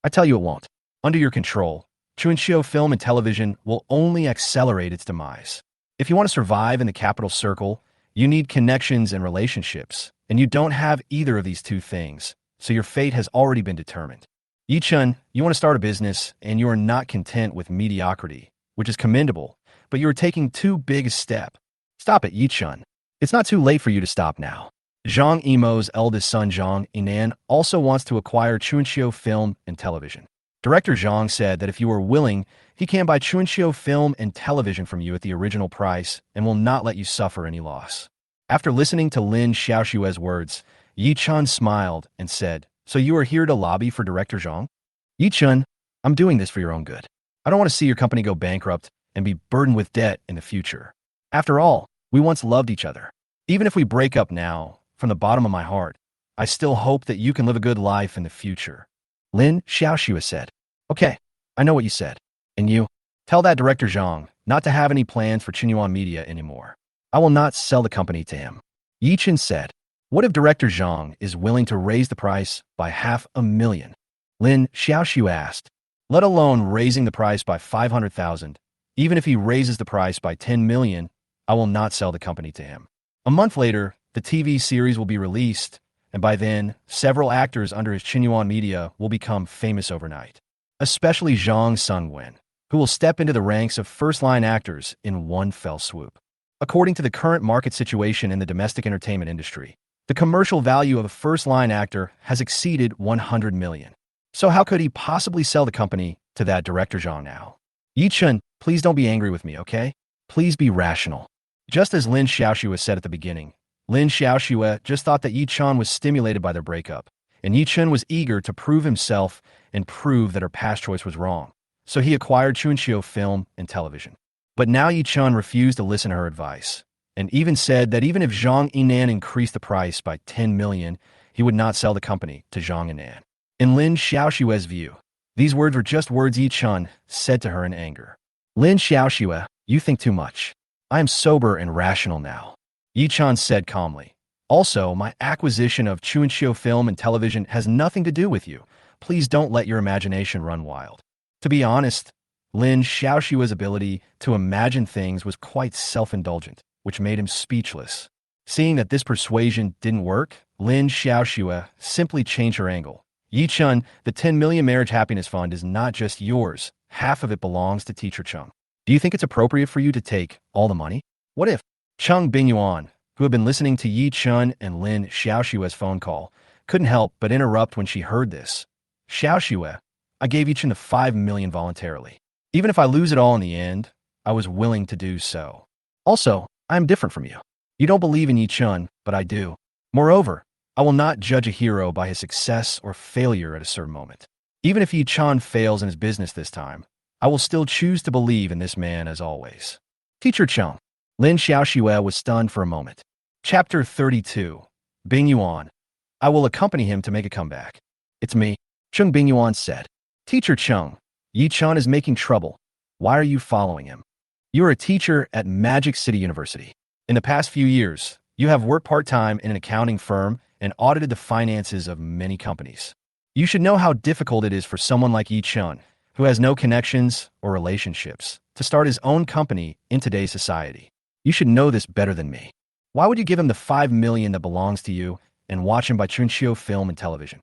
I tell you it won't. Under your control, Chunqiu Film and Television will only accelerate its demise. If you want to survive in the capital circle, you need connections and relationships, and you don't have either of these two things, so your fate has already been determined. Ye Chun, you want to start a business, and you are not content with mediocrity, which is commendable, but you are taking too big a step. Stop it, Ye Chun. It's not too late for you to stop now. Zhang Yimou's eldest son Zhang Yinan also wants to acquire Chunqiu Film and Television. Director Zhang said that if you are willing, he can buy Chunqiu Film and Television from you at the original price and will not let you suffer any loss. After listening to Lin Xiaoxue's words, Ye Chun smiled and said, So you are here to lobby for Director Zhang? Ye Chun, I'm doing this for your own good. I don't want to see your company go bankrupt and be burdened with debt in the future. After all, we once loved each other. Even if we break up now, from the bottom of my heart, I still hope that you can live a good life in the future. Lin Xiaoxue said, Okay, I know what you said. And you? Tell that Director Zhang not to have any plans for Qinyuan Media anymore. I will not sell the company to him. Ye Chun said, What if Director Zhang is willing to raise the price by $500,000? Lin Xiaoxue asked, Let alone raising the price by 500,000. Even if he raises the price by 10 million, I will not sell the company to him. A month later, the TV series will be released, and by then, several actors under his Qinyuan Media will become famous overnight, especially Zhang Sungwen, who will step into the ranks of first-line actors in one fell swoop. According to the current market situation in the domestic entertainment industry, the commercial value of a first-line actor has exceeded 100 million. So how could he possibly sell the company to that Director Zhang now? Ye Chun, please don't be angry with me, okay? Please be rational. Just as Lin Xiaoxue said at the beginning, Lin Xiaoxue just thought that Ye Chun was stimulated by their breakup, and Ye Chun was eager to prove himself and prove that her past choice was wrong. So he acquired Chunqiu Film and Television. But now Ye Chun refused to listen to her advice, and even said that even if Zhang Yinan increased the price by 10 million, he would not sell the company to Zhang Yinan. In Lin Xiaoxue's view, these words were just words Ye Chun said to her in anger. Lin Xiaoxue, you think too much. I am sober and rational now. Ye Chun said calmly. Also, my acquisition of Chunqiu Film and Television has nothing to do with you. Please don't let your imagination run wild. To be honest, Lin Xiaoxue's ability to imagine things was quite self-indulgent, which made him speechless. Seeing that this persuasion didn't work, Lin Xiaoxue simply changed her angle. Ye Chun, the 10 million marriage happiness fund is not just yours. Half of it belongs to teacher Chung. Do you think it's appropriate for you to take all the money? What if Cheng Bingyuan, who had been listening to Ye Chun and Lin Xiaoxue's phone call, couldn't help but interrupt when she heard this? Xiaoxue, I gave Ye Chun the 5 million voluntarily. Even if I lose it all in the end, I was willing to do so. Also, I am different from you. You don't believe in Ye Chun, but I do. Moreover, I will not judge a hero by his success or failure at a certain moment. Even if Ye Chun fails in his business this time, I will still choose to believe in this man as always. Teacher Chung. Lin Xiaoxue was stunned for a moment. Chapter 32. Bingyuan. I will accompany him to make a comeback. It's me, Cheng Bingyuan said. Teacher Chung, Ye Chun is making trouble. Why are you following him? You are a teacher at Magic City University. In the past few years, you have worked part-time in an accounting firm and audited the finances of many companies. You should know how difficult it is for someone like Ye Chun, who has no connections or relationships, to start his own company in today's society. You should know this better than me. Why would you give him the 5 million that belongs to you and watch him buy Chunqiu Film and Television?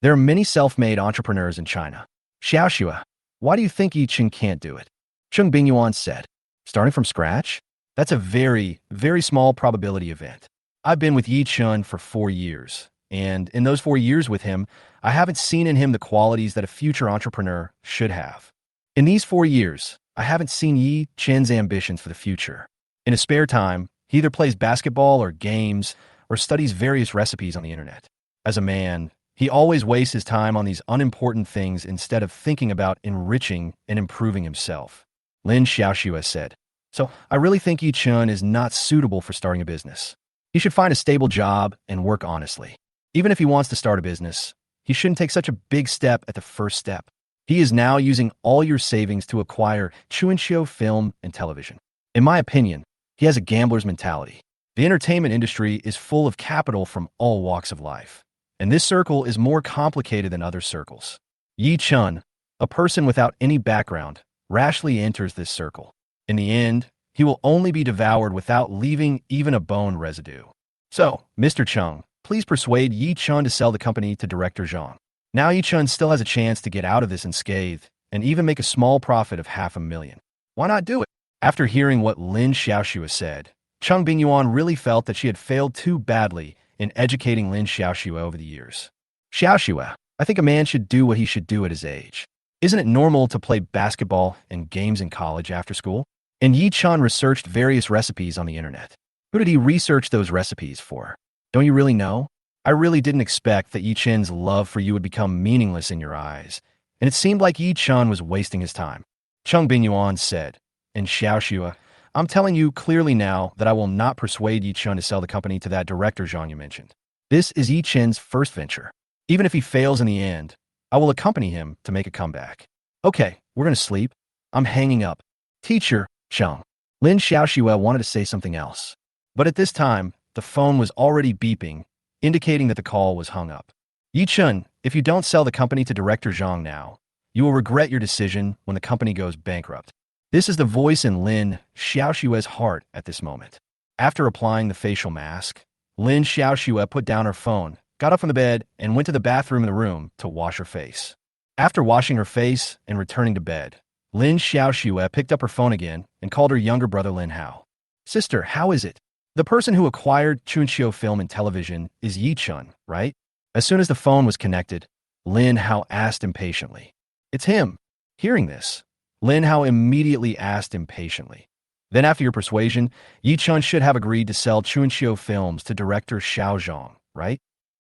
There are many self-made entrepreneurs in China. Xiaoxue, why do you think Ye Chun can't do it? Cheng Bingyuan said, starting from scratch? That's a very, very small probability event. I've been with Ye Chun for 4 years, and in those 4 years with him, I haven't seen in him the qualities that a future entrepreneur should have. In these 4 years, I haven't seen Ye Chun's ambitions for the future. In his spare time, he either plays basketball or games or studies various recipes on the internet. As a man, he always wastes his time on these unimportant things instead of thinking about enriching and improving himself. Lin Xiaoxue said, So I really think Ye Chun is not suitable for starting a business. He should find a stable job and work honestly. Even if he wants to start a business, he shouldn't take such a big step at the first step. He is now using all your savings to acquire Chuanxiu film and television. In my opinion, he has a gambler's mentality. The entertainment industry is full of capital from all walks of life, and this circle is more complicated than other circles. Ye Chun, a person without any background, rashly enters this circle. In the end, he will only be devoured without leaving even a bone residue. So, Mr. Chung, please persuade Ye Chun to sell the company to Director Zhang. Now Ye Chun still has a chance to get out of this unscathed and even make a small profit of $500,000. Why not do it? After hearing what Lin Xiaoxue said, Cheng Bingyuan really felt that she had failed too badly in educating Lin Xiaoxue over the years. Xiaoxue, I think a man should do what he should do at his age. Isn't it normal to play basketball and games in college after school? And Ye Chun researched various recipes on the internet. Who did he research those recipes for? Don't you really know? I really didn't expect that Ye Chun's love for you would become meaningless in your eyes, and it seemed like Ye Chun was wasting his time. Cheng Bingyuan said, and Xiaoxue, I'm telling you clearly now that I will not persuade Ye Chun to sell the company to that director Zhang you mentioned. This is Ye Chun's first venture. Even if he fails in the end, I will accompany him to make a comeback. Okay, we're going to sleep. I'm hanging up. Teacher, Chung. Lin Xiaoxue wanted to say something else. But at this time, the phone was already beeping, indicating that the call was hung up. Ye Chun, if you don't sell the company to Director Zhang now, you will regret your decision when the company goes bankrupt. This is the voice in Lin Xiaoxue's heart at this moment. After applying the facial mask, Lin Xiaoxue put down her phone, got up from the bed, and went to the bathroom in the room to wash her face. After washing her face and returning to bed, Lin Xiaoxue picked up her phone again and called her younger brother Lin Hao. Sister, how is it? The person who acquired Chuanxiu film and television is Ye Chun, right? As soon as the phone was connected, Lin Hao asked impatiently. It's him. Hearing this, Lin Hao immediately asked impatiently. Then after your persuasion, Ye Chun should have agreed to sell Chuanxiu films to director Xiao Zhang, right?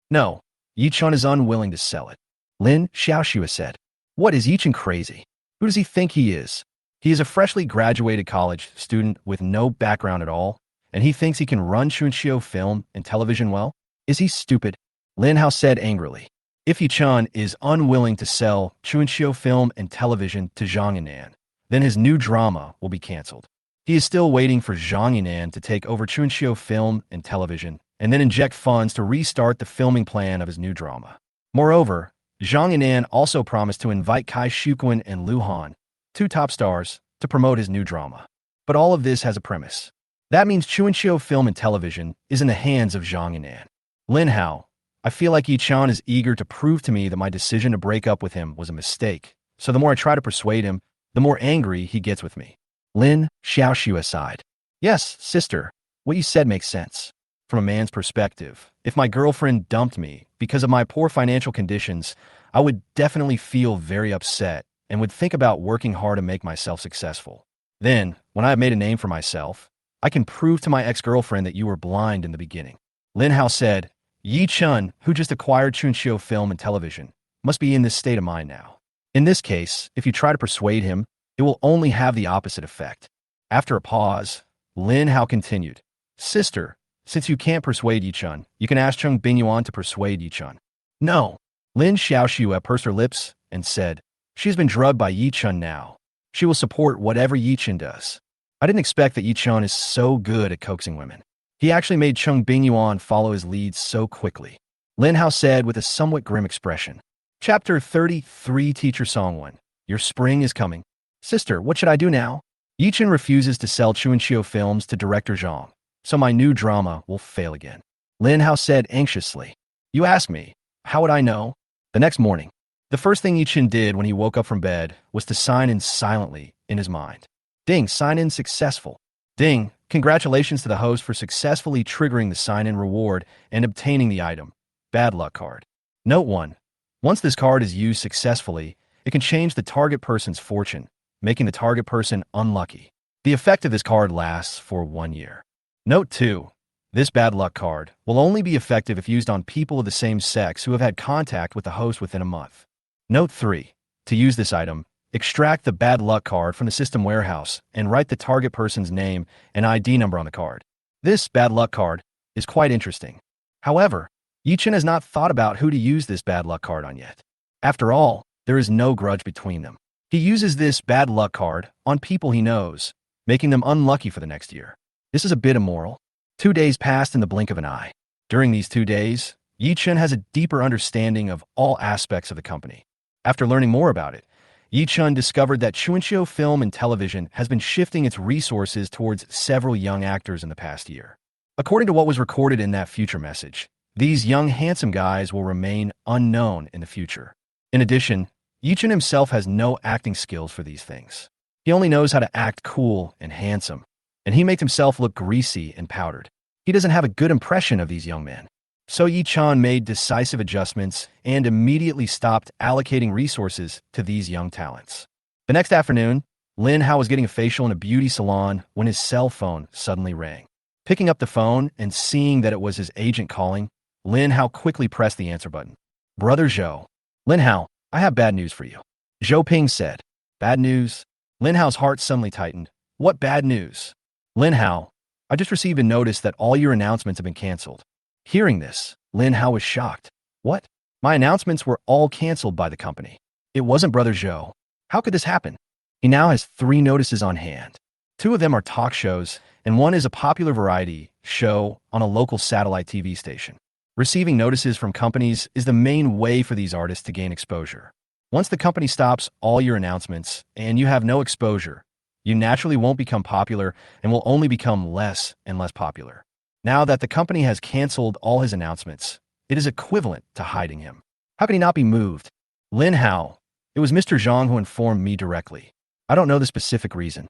No, Ye Chun is unwilling to sell it. Lin Xiaoxue said. What, is Ye Chun crazy? Who does he think he is? He is a freshly graduated college student with no background at all, and he thinks he can run Chuanxiu film and television well? Is he stupid? Lin Hao said angrily. If Ye Chun is unwilling to sell Chuanxiu film and television to Zhang Yinan, then his new drama will be cancelled. He is still waiting for Zhang Yinan to take over Chuanxiu film and television and then inject funds to restart the filming plan of his new drama. Moreover, Zhang Yinan also promised to invite Kai Shuquan and Lu Han, two top stars, to promote his new drama. But all of this has a premise. That means Chuanxiu film and television is in the hands of Zhang Yinan. Lin Hao, I feel like Ye Chun is eager to prove to me that my decision to break up with him was a mistake, so the more I try to persuade him, the more angry he gets with me. Lin Xiaoxue sighed. Yes, sister, what you said makes sense. From a man's perspective, if my girlfriend dumped me because of my poor financial conditions, I would definitely feel very upset and would think about working hard to make myself successful. Then, when I have made a name for myself, I can prove to my ex-girlfriend that you were blind in the beginning. Lin Hao said, Ye Chun, who just acquired Chuanxiu film and television, must be in this state of mind now. In this case, if you try to persuade him, it will only have the opposite effect. After a pause, Lin Hao continued, Sister, since you can't persuade Ye Chun, you can ask Cheng Bingyuan to persuade Ye Chun. No. Lin Xiaoxue pursed her lips and said, She has been drugged by Ye Chun now. She will support whatever Ye Chun does. I didn't expect that Ye Chun is so good at coaxing women. He actually made Cheng Bingyuan follow his lead so quickly. Lin Hao said with a somewhat grim expression. Chapter 33 Teacher Song 1. Your spring is coming. Sister, what should I do now? Ye Chun refuses to sell Chuanxiu films to director Zhang, so my new drama will fail again. Lin Hao said anxiously. You ask me, how would I know? The next morning, the first thing Ye Chun did when he woke up from bed was to sign in silently in his mind. Ding, sign in successful. Ding, congratulations to the host for successfully triggering the sign-in reward and obtaining the item, Bad Luck card. Note 1. Once this card is used successfully, it can change the target person's fortune, making the target person unlucky. The effect of this card lasts for 1 year. Note 2. This Bad Luck card will only be effective if used on people of the same sex who have had contact with the host within a month. Note 3. To use this item, extract the bad luck card from the system warehouse, and write the target person's name and ID number on the card. This bad luck card is quite interesting. However, Ye Chun has not thought about who to use this bad luck card on yet. After all, there is no grudge between them. He uses this bad luck card on people he knows, making them unlucky for the next year. This is a bit immoral. 2 days passed in the blink of an eye. During these 2 days, Ye Chun has a deeper understanding of all aspects of the company. After learning more about it, Ye Chun discovered that Chuanqiu Film and Television has been shifting its resources towards several young actors in the past year. According to what was recorded in that future message, these young handsome guys will remain unknown in the future. In addition, Ye Chun himself has no acting skills for these things. He only knows how to act cool and handsome, and he makes himself look greasy and powdered. He doesn't have a good impression of these young men. So Ye Chun made decisive adjustments and immediately stopped allocating resources to these young talents. The next afternoon, Lin Xiaoxue was getting a facial in a beauty salon when his cell phone suddenly rang. Picking up the phone and seeing that it was his agent calling, Lin Xiaoxue quickly pressed the answer button. "Brother Zhou." "Lin Xiaoxue, I have bad news for you." Zhou Ping said. "Bad news?" Lin Xiao's heart suddenly tightened. "What bad news?" "Lin Xiaoxue, I just received a notice that all your announcements have been canceled." Hearing this, Lin Xiaoxue was shocked. "What? My announcements were all canceled by the company." "It wasn't Brother Zhou. How could this happen?" He now has 3 notices on hand. 2 of them are talk shows, and 1 is a popular variety show on a local satellite TV station. Receiving notices from companies is the main way for these artists to gain exposure. Once the company stops all your announcements and you have no exposure, you naturally won't become popular and will only become less and less popular. Now that the company has canceled all his announcements, it is equivalent to hiding him. How can he not be moved? "Lin Xiaoxue, it was Mr. Zhang who informed me directly. I don't know the specific reason."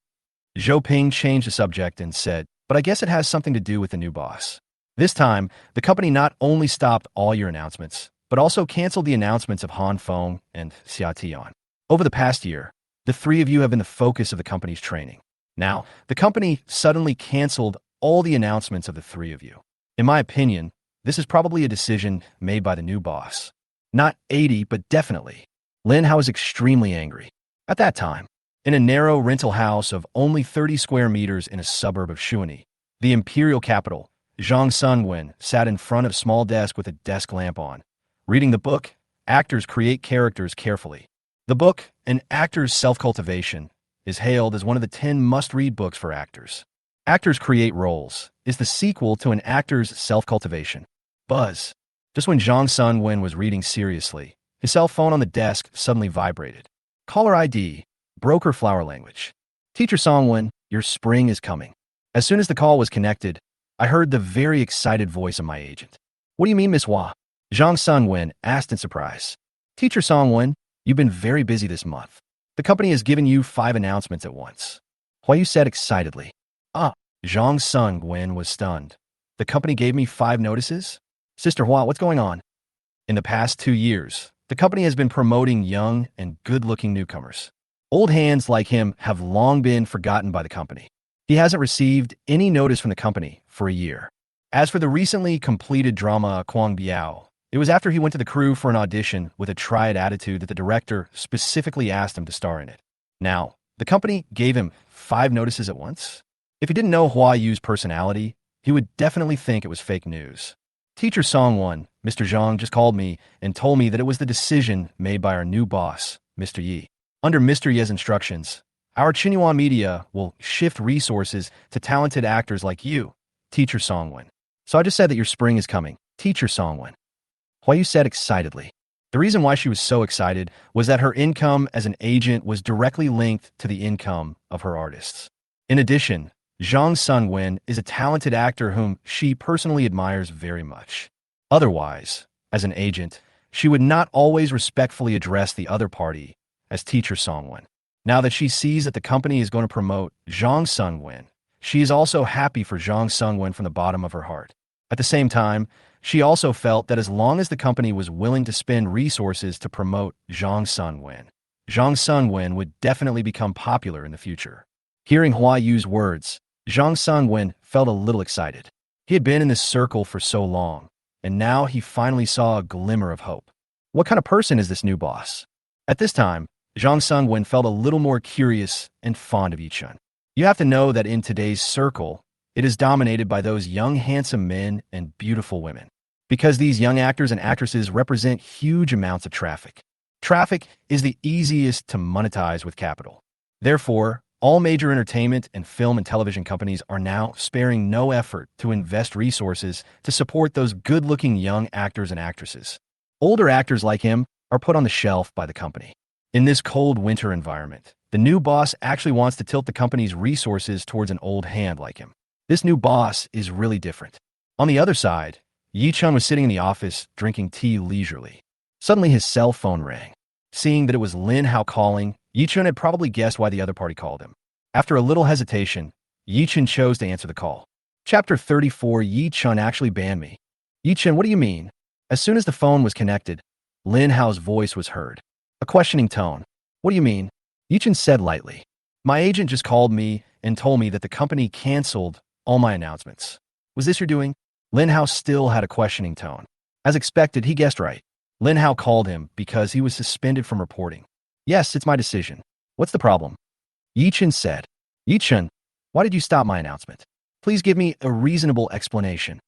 Zhou Ping changed the subject and said, "But I guess it has something to do with the new boss." This time, the company not only stopped all your announcements, but also canceled the announcements of Han Feng and Xia Tian. Over the past year, the 3 of you have been the focus of the company's training. Now, the company suddenly canceled all the announcements of the 3 of you. In my opinion, this is probably a decision made by the new boss. Not 80, but definitely. Lin Xiaoxue was extremely angry. At that time, in a narrow rental house of only 30 square meters in a suburb of Shuani, the imperial capital, Zhang Sungwen sat in front of a small desk with a desk lamp on. Reading the book, Actors Create Characters Carefully. The book, An Actor's Self-Cultivation, is hailed as one of the 10 must-read books for actors. Actors Create Roles is the sequel to An Actor's Self-Cultivation. Buzz. Just when Zhang Sungwen was reading seriously, his cell phone on the desk suddenly vibrated. Caller ID, broker flower language. "Teacher Songwen, your spring is coming." As soon as the call was connected, I heard the very excited voice of my agent. "What do you mean, Miss Hua?" Zhang Sungwen asked in surprise. "Teacher Songwen, you've been very busy this month. The company has given you 5 announcements at once." Huayu said excitedly. "Ah." Zhang Sungwen was stunned. "The company gave me 5 notices? Sister Hua, what's going on?" In the past 2 years, the company has been promoting young and good-looking newcomers. Old hands like him have long been forgotten by the company. He hasn't received any notice from the company for a year. As for the recently completed drama Kuang Biao, it was after he went to the crew for an audition with a triad attitude that the director specifically asked him to star in it. Now, the company gave him 5 notices at once? If he didn't know Hua Yu's personality, he would definitely think it was fake news. "Teacher Songwon, Mr. Zhang just called me and told me that it was the decision made by our new boss, Mr. Yi. Under Mr. Ye's instructions, our Xinhua media will shift resources to talented actors like you, Teacher Songwen. So I just said that your spring is coming, Teacher Songwen." Huayu said excitedly. The reason why she was so excited was that her income as an agent was directly linked to the income of her artists. In addition, Zhang Sungwen is a talented actor whom she personally admires very much. Otherwise, as an agent, she would not always respectfully address the other party as Teacher Songwen. Now that she sees that the company is going to promote Zhang Sungwen, she is also happy for Zhang Sungwen from the bottom of her heart. At the same time, she also felt that as long as the company was willing to spend resources to promote Zhang Sungwen would definitely become popular in the future. Hearing Hua Yu's words, Zhang Sungwen felt a little excited. He had been in this circle for so long, and now he finally saw a glimmer of hope. What kind of person is this new boss? At this time, Zhang Sungwen felt a little more curious and fond of Ye Chun. You have to know that in today's circle, it is dominated by those young, handsome men and beautiful women. Because these young actors and actresses represent huge amounts of traffic. Traffic is the easiest to monetize with capital. Therefore, all major entertainment and film and television companies are now sparing no effort to invest resources to support those good-looking young actors and actresses. Older actors like him are put on the shelf by the company. In this cold winter environment, the new boss actually wants to tilt the company's resources towards an old hand like him. This new boss is really different. On the other side, Ye Chun was sitting in the office drinking tea leisurely. Suddenly his cell phone rang. Seeing that it was Lin Hao calling, Ye Chun had probably guessed why the other party called him. After a little hesitation, Ye Chun chose to answer the call. Chapter 34. Ye Chun actually banned me. Ye Chun, what do you mean? As soon as the phone was connected, Lin Hao's voice was heard. A questioning tone. What do you mean? Ye Chun said lightly. My agent just called me and told me that the company canceled all my announcements. Was this your doing? Lin Hao still had a questioning tone. As expected, he guessed right. Lin Hao called him because he was suspended from reporting. Yes, it's my decision. What's the problem? Ye Chun said. Ye Chun, why did you stop my announcement? Please give me a reasonable explanation.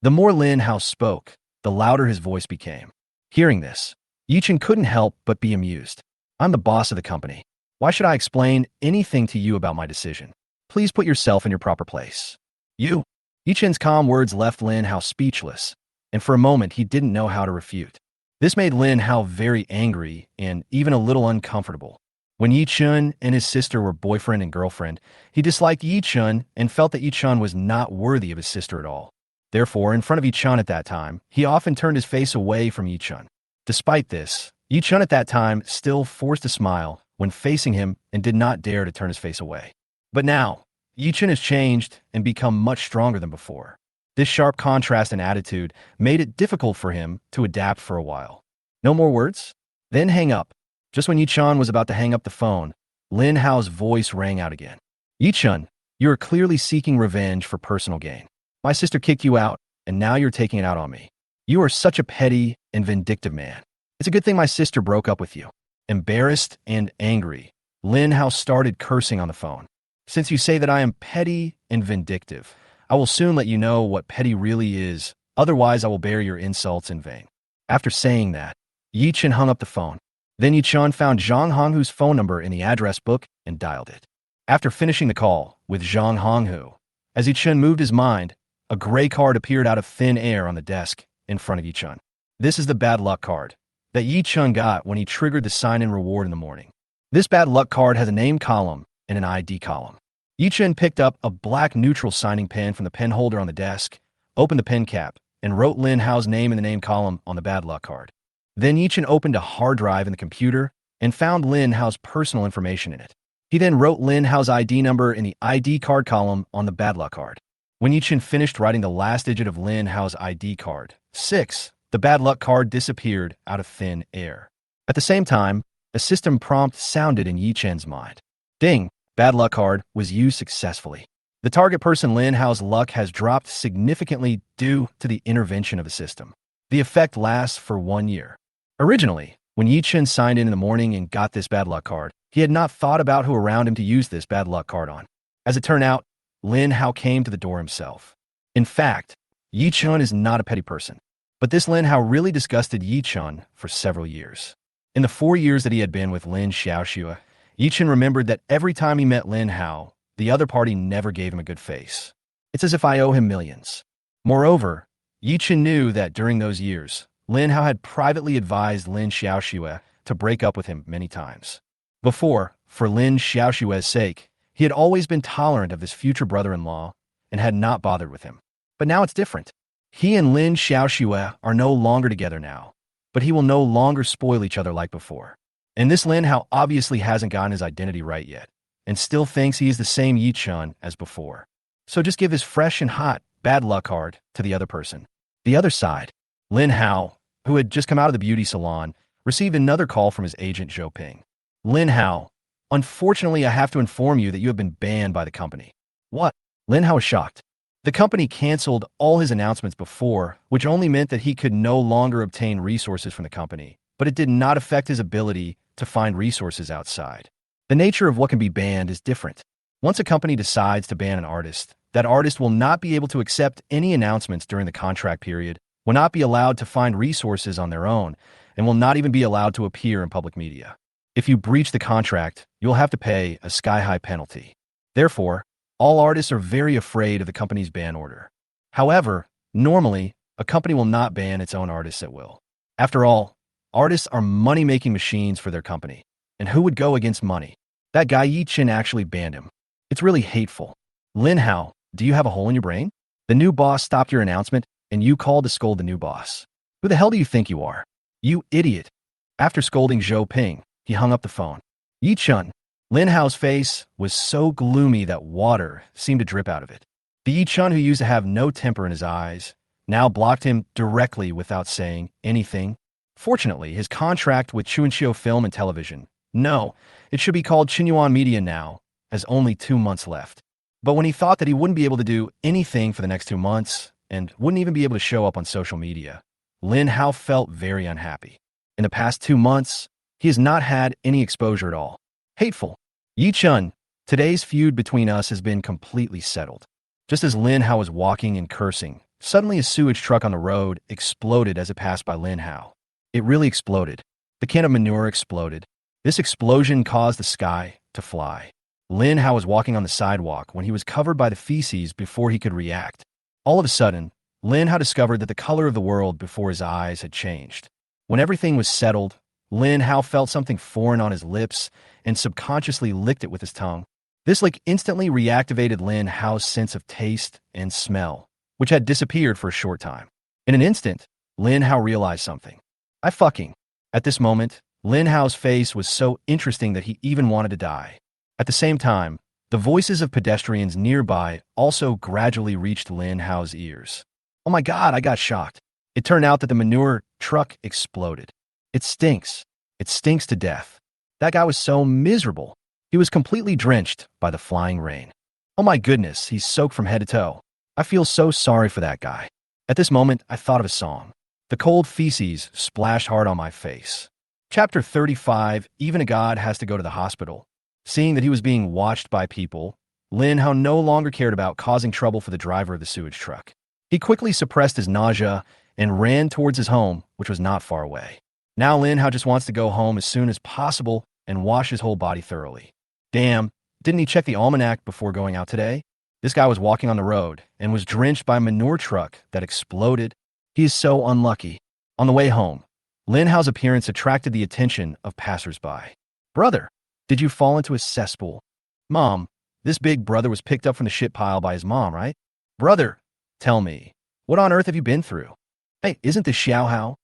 The more Lin Hao spoke, the louder his voice became. Hearing this, Ye Chun couldn't help but be amused. I'm the boss of the company. Why should I explain anything to you about my decision? Please put yourself in your proper place. You? Ye Chun's calm words left Lin Hao speechless, and for a moment he didn't know how to refute. This made Lin Hao very angry and even a little uncomfortable. When Ye Chun and his sister were boyfriend and girlfriend, he disliked Ye Chun and felt that Ye Chun was not worthy of his sister at all. Therefore, in front of Ye Chun at that time, he often turned his face away from Ye Chun. Despite this, Ye Chun at that time still forced a smile when facing him and did not dare to turn his face away. But now, Ye Chun has changed and become much stronger than before. This sharp contrast in attitude made it difficult for him to adapt for a while. No more words? Then hang up. Just when Ye Chun was about to hang up the phone, Lin Hao's voice rang out again. Ye Chun, you are clearly seeking revenge for personal gain. My sister kicked you out, and now you're taking it out on me. You are such a petty and vindictive man. It's a good thing my sister broke up with you. Embarrassed and angry, Lin Hao started cursing on the phone. Since you say that I am petty and vindictive, I will soon let you know what petty really is, otherwise I will bear your insults in vain. After saying that, Ye Chun hung up the phone. Then Ye Chun found Zhang Honghu's phone number in the address book and dialed it. After finishing the call with Zhang Honghu, as Ye Chun moved his mind, a gray card appeared out of thin air on the desk in front of Ye Chun. This is the bad luck card that Ye Chun got when he triggered the sign-in reward in the morning. This bad luck card has a name column and an ID column. Ye Chun picked up a black neutral signing pen from the pen holder on the desk, opened the pen cap, and wrote Lin Hao's name in the name column on the bad luck card. Then Ye Chun opened a hard drive in the computer and found Lin Hao's personal information in it. He then wrote Lin Hao's ID number in the ID card column on the bad luck card. When Ye Chun finished writing the last digit of Lin Hao's ID card, 6, the bad luck card disappeared out of thin air. At the same time, a system prompt sounded in Ye Chun's mind. Ding! Bad luck card was used successfully. The target person Lin Hao's luck has dropped significantly due to the intervention of the system. The effect lasts for 1 year. Originally, when Ye Chun signed in the morning and got this bad luck card, he had not thought about who around him to use this bad luck card on. As it turned out, Lin Hao came to the door himself. In fact, Ye Chun is not a petty person. But this Lin Hao really disgusted Ye Chun for several years. In the 4 years that he had been with Lin Xiaoxue, Ye Chun remembered that every time he met Lin Hao, the other party never gave him a good face. It's as if I owe him millions. Moreover, Ye Chun knew that during those years, Lin Hao had privately advised Lin Xiaoxue to break up with him many times. Before, for Lin Xiaoxue's sake, he had always been tolerant of his future brother-in-law and had not bothered with him. But now it's different. He and Lin Xiaoxue are no longer together now, but he will no longer spoil each other like before. And this Lin Hao obviously hasn't gotten his identity right yet, and still thinks he is the same Ye Chun as before. So just give his fresh and hot bad luck card to the other person. The other side, Lin Hao, who had just come out of the beauty salon, received another call from his agent Zhou Ping. Lin Hao, unfortunately I have to inform you that you have been banned by the company. What? Lin Hao was shocked. The company canceled all his announcements before, which only meant that he could no longer obtain resources from the company, but it did not affect his ability to find resources outside. The nature of what can be banned is different. Once a company decides to ban an artist, that artist will not be able to accept any announcements during the contract period, will not be allowed to find resources on their own, and will not even be allowed to appear in public media. If you breach the contract, you'll have to pay a sky-high penalty. Therefore, all artists are very afraid of the company's ban order. However, normally, a company will not ban its own artists at will. After all, artists are money-making machines for their company. And who would go against money? That guy Ye Chun actually banned him. It's really hateful. Lin Hao, do you have a hole in your brain? The new boss stopped your announcement, and you called to scold the new boss. Who the hell do you think you are? You idiot. After scolding Zhou Ping, he hung up the phone. Ye Chun. Lin Hao's face was so gloomy that water seemed to drip out of it. The Ye Chun who used to have no temper in his eyes now blocked him directly without saying anything. Fortunately, his contract with Chuanxiu Film and Television, no, it should be called Bingyuan Media now, has only 2 months left. But when he thought that he wouldn't be able to do anything for the next 2 months, and wouldn't even be able to show up on social media, Lin Hao felt very unhappy. In the past 2 months, he has not had any exposure at all. Hateful. Ye Chun, today's feud between us has been completely settled. Just as Lin Hao was walking and cursing, suddenly a sewage truck on the road exploded as it passed by Lin Hao. It really exploded. The can of manure exploded. This explosion caused the sky to fly. Lin Hao was walking on the sidewalk when he was covered by the feces before he could react. All of a sudden, Lin Hao discovered that the color of the world before his eyes had changed. When everything was settled, Lin Hao felt something foreign on his lips and subconsciously licked it with his tongue. This lick instantly reactivated Lin Hao's sense of taste and smell, which had disappeared for a short time. In an instant, Lin Hao realized something. At this moment, Lin Hao's face was so interesting that he even wanted to die. At the same time, the voices of pedestrians nearby also gradually reached Lin Hao's ears. Oh my God, I got shocked. It turned out that the manure truck exploded. It stinks. It stinks to death. That guy was so miserable. He was completely drenched by the flying rain. Oh my goodness, he's soaked from head to toe. I feel so sorry for that guy. At this moment, I thought of a song. The cold feces splashed hard on my face. Chapter 35, Even a God Has to Go to the Hospital. Seeing that he was being watched by people, Lin Hao no longer cared about causing trouble for the driver of the sewage truck. He quickly suppressed his nausea and ran towards his home, which was not far away. Now Lin Hao just wants to go home as soon as possible and wash his whole body thoroughly. Damn, didn't he check the almanac before going out today? This guy was walking on the road and was drenched by a manure truck that exploded. He is so unlucky. On the way home, Lin Hao's appearance attracted the attention of passersby. Brother, did you fall into a cesspool? Mom, this big brother was picked up from the shit pile by his mom, right? Brother, tell me, what on earth have you been through? Hey, isn't this Xiao Hao?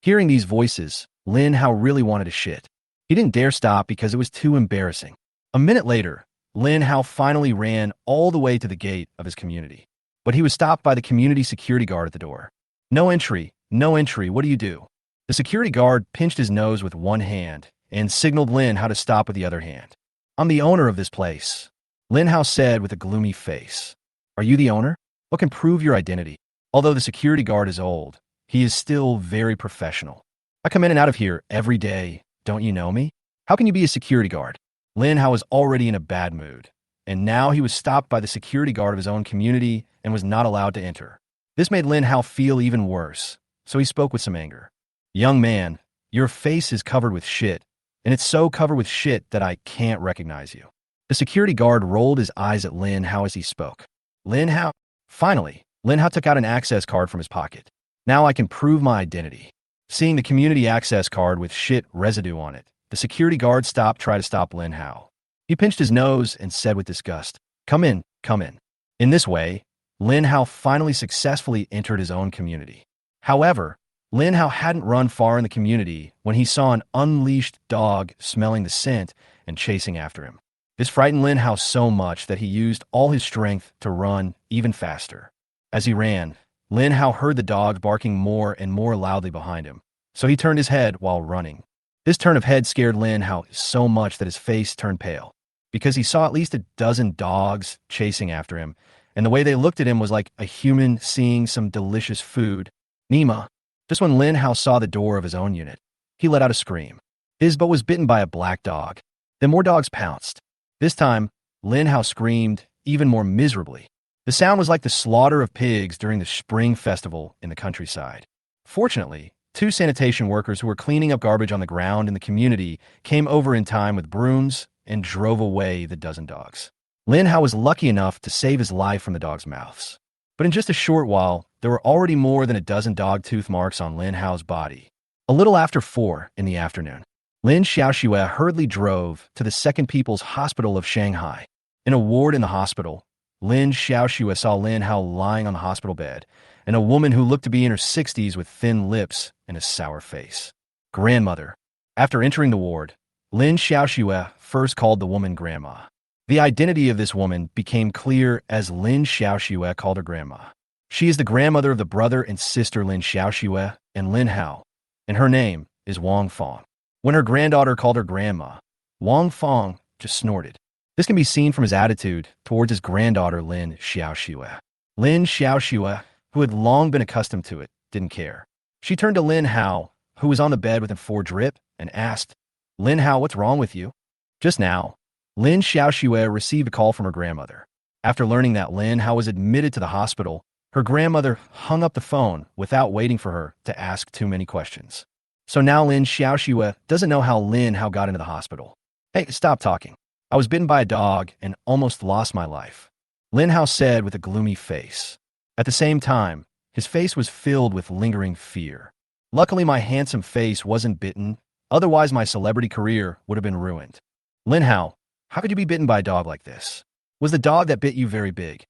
Hearing these voices, Lin Hao really wanted to shit. He didn't dare stop because it was too embarrassing. A minute later, Lin Hao finally ran all the way to the gate of his community. But he was stopped by the community security guard at the door. No entry, what do you do? The security guard pinched his nose with one hand and signaled Lin Hao to stop with the other hand. I'm the owner of this place, Lin Hao said with a gloomy face. Are you the owner? What can prove your identity? Although the security guard is old, he is still very professional. I come in and out of here every day. Don't you know me? How can you be a security guard? Lin Hao was already in a bad mood, and now he was stopped by the security guard of his own community and was not allowed to enter. This made Lin Hao feel even worse, so he spoke with some anger. Young man, your face is covered with shit, and it's so covered with shit that I can't recognize you. The security guard rolled his eyes at Lin Hao as he spoke. Lin Hao? Finally, Lin Hao took out an access card from his pocket. Now I can prove my identity. Seeing the community access card with shit residue on it, the security guard tried to stop Lin Hao. He pinched his nose and said with disgust, Come in, come in. In this way, Lin Hao finally successfully entered his own community. However, Lin Hao hadn't run far in the community when he saw an unleashed dog smelling the scent and chasing after him. This frightened Lin Hao so much that he used all his strength to run even faster. As he ran, Lin Hao heard the dog barking more and more loudly behind him, so he turned his head while running. This turn of head scared Lin Hao so much that his face turned pale, because he saw at least a dozen dogs chasing after him, and the way they looked at him was like a human seeing some delicious food. Nima. Just when Lin Hao saw the door of his own unit, he let out a scream. Isba was bitten by a black dog. Then more dogs pounced. This time, Lin Hao screamed even more miserably. The sound was like the slaughter of pigs during the spring festival in the countryside. Fortunately, two sanitation workers who were cleaning up garbage on the ground in the community came over in time with brooms and drove away the dozen dogs. Lin Hao was lucky enough to save his life from the dogs' mouths. But in just a short while, there were already more than a dozen dog tooth marks on Lin Hao's body. A little after 4 in the afternoon, Lin Xiaoxue hurriedly drove to the Second People's Hospital of Shanghai. In a ward in the hospital, Lin Xiaoxue saw Lin Hao lying on the hospital bed, and a woman who looked to be in her 60s with thin lips and a sour face. Grandmother. After entering the ward, Lin Xiaoxue first called the woman Grandma. The identity of this woman became clear as Lin Xiaoxue called her Grandma. She is the grandmother of the brother and sister Lin Xiaoxue and Lin Hao, and her name is Wang Fong. When her granddaughter called her Grandma, Wang Fong just snorted. This can be seen from his attitude towards his granddaughter Lin Xiaoxue. Lin Xiaoxue, who had long been accustomed to it, didn't care. She turned to Lin Hao, who was on the bed with a 4 drip, and asked, "Lin Hao, what's wrong with you?" Just now, Lin Xiaoxue received a call from her grandmother. After learning that Lin Hao was admitted to the hospital, her grandmother hung up the phone without waiting for her to ask too many questions. So now Lin Xiaoxue doesn't know how Lin Hao got into the hospital. "Hey, stop talking. I was bitten by a dog and almost lost my life," Lin Hao said with a gloomy face. At the same time, his face was filled with lingering fear. "Luckily, my handsome face wasn't bitten, otherwise my celebrity career would have been ruined." "Lin Hao, how could you be bitten by a dog like this? Was the dog that bit you very big?"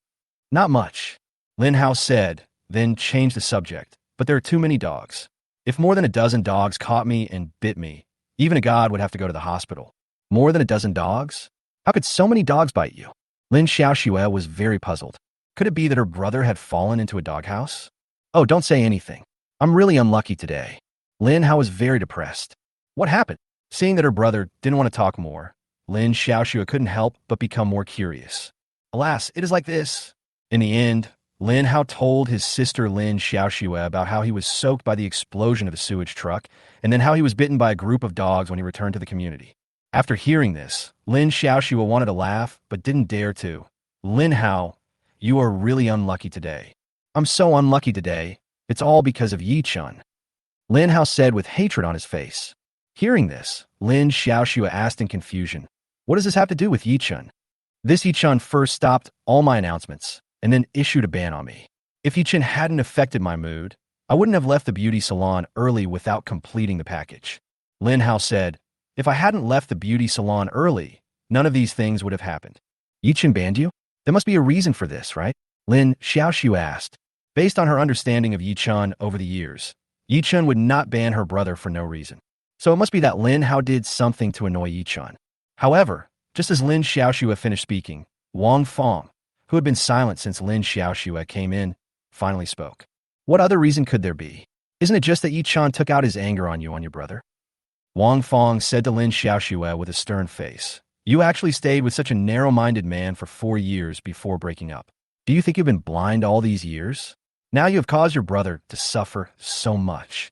"Not much," Lin Hao said, then changed the subject. "But there are too many dogs. If more than a dozen dogs caught me and bit me, even a god would have to go to the hospital." "More than a dozen dogs? How could so many dogs bite you?" Lin Xiaoxue was very puzzled. Could it be that her brother had fallen into a doghouse? "Oh, don't say anything. I'm really unlucky today." Lin Hao was very depressed. What happened? Seeing that her brother didn't want to talk more, Lin Xiaoxue couldn't help but become more curious. "Alas, it is like this." In the end, Lin Hao told his sister Lin Xiaoxue about how he was soaked by the explosion of a sewage truck, and then how he was bitten by a group of dogs when he returned to the community. After hearing this, Lin Xiaoxue wanted to laugh, but didn't dare to. "Lin Hao, you are really unlucky today." "I'm so unlucky today. It's all because of Ye Chun," Lin Hao said with hatred on his face. Hearing this, Lin Xiaoxue asked in confusion, "What does this have to do with Ye Chun?" "This Ye Chun first stopped all my announcements, and then issued a ban on me. If Ye Chun hadn't affected my mood, I wouldn't have left the beauty salon early without completing the package." Lin Hao said, "If I hadn't left the beauty salon early, none of these things would have happened." "Ye Chun banned you? There must be a reason for this, right?" Lin Xiaoxue asked. Based on her understanding of Ye Chun over the years, Ye Chun would not ban her brother for no reason. So it must be that Lin Hao did something to annoy Ye Chun. However, just as Lin Xiaoxue finished speaking, Wang Fong, who had been silent since Lin Xiaoxue came in, finally spoke. "What other reason could there be? Isn't it just that Ye Chun took out his anger on you, on your brother?" Wang Fong said to Lin Xiaoxue with a stern face, "You actually stayed with such a narrow-minded man for 4 years before breaking up. Do you think you've been blind all these years? Now you have caused your brother to suffer so much."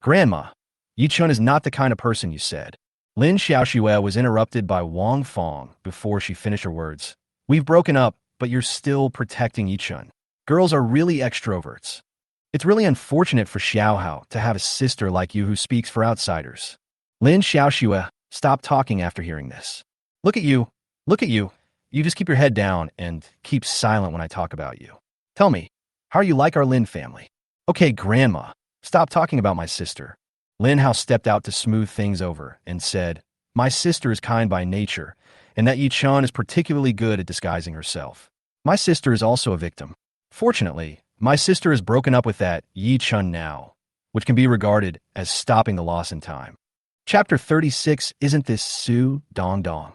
"Grandma, Ye Chun is not the kind of person you said." Lin Xiaoxue was interrupted by Wang Fong before she finished her words. "We've broken up, but you're still protecting Ye Chun. Girls are really extroverts. It's really unfortunate for Xiaohao to have a sister like you who speaks for outsiders." Lin Xiaoxue stopped talking after hearing this. Look at you. Look at you. You just keep your head down and keep silent when I talk about you. Tell me, how are you like our Lin family?" "Okay, Grandma, stop talking about my sister." Lin Hao stepped out to smooth things over and said, "My sister is kind by nature, and that Ye Chun is particularly good at disguising herself. My sister is also a victim. Fortunately, my sister has broken up with that Ye Chun now, which can be regarded as stopping the loss in time." Chapter 36, Isn't This Su Dong Dong?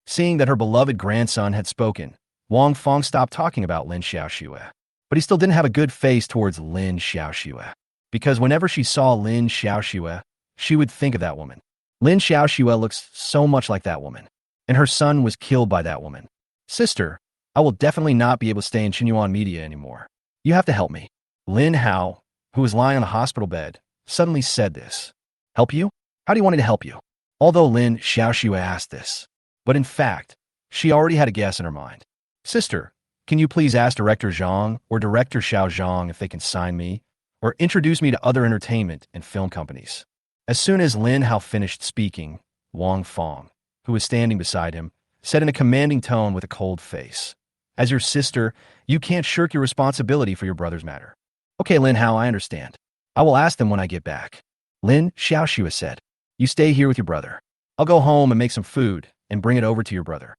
Seeing that her beloved grandson had spoken, Wang Fong stopped talking about Lin Xiaoxue. But he still didn't have a good face towards Lin Xiaoxue, because whenever she saw Lin Xiaoxue, she would think of that woman. Lin Xiaoxue looks so much like that woman, and her son was killed by that woman. "Sister, I will definitely not be able to stay in Qinyuan Media anymore. You have to help me." Lin Hao, who was lying on the hospital bed, suddenly said this. "Help you? How do you want me to help you? Although Lin Xiaoxue asked this, but in fact, she already had a guess in her mind. Sister, can you please ask Director Zhang or Director Xiao Zhang if they can sign me or introduce me to other entertainment and film companies? As soon as Lin Hao finished speaking, Wang Fong, who was standing beside him, said in a commanding tone with a cold face, as your sister, you can't shirk your responsibility for your brother's matter. Okay, Lin Hao, I understand. I will ask them when I get back. Lin Xiaoxue said, you stay here with your brother. I'll go home and make some food and bring it over to your brother.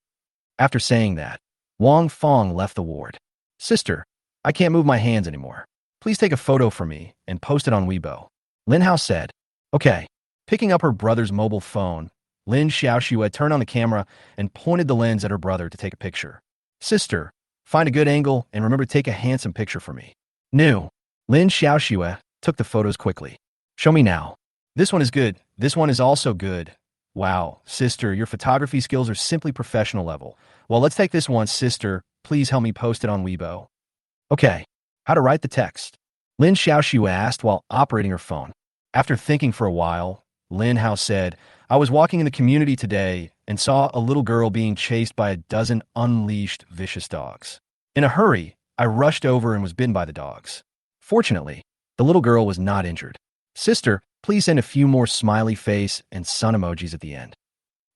After saying that, Wang Fong left the ward. Sister, I can't move my hands anymore. Please take a photo for me and post it on Weibo. Lin Hao said, okay. Picking up her brother's mobile phone, Lin Xiaoxue turned on the camera and pointed the lens at her brother to take a picture. Sister, find a good angle and remember to take a handsome picture for me. New. Lin Xiaoxue took the photos quickly. Show me now. This one is good. This one is also good. Wow, sister, your photography skills are simply professional level. Well, let's take this one, sister. Please help me post it on Weibo. Okay. How to write the text? Lin Xiaoxue asked while operating her phone. After thinking for a while, Lin Hao said, I was walking in the community today and saw a little girl being chased by a dozen unleashed vicious dogs. In a hurry, I rushed over and was bitten by the dogs. Fortunately, the little girl was not injured. Sister, please send a few more smiley face and sun emojis at the end.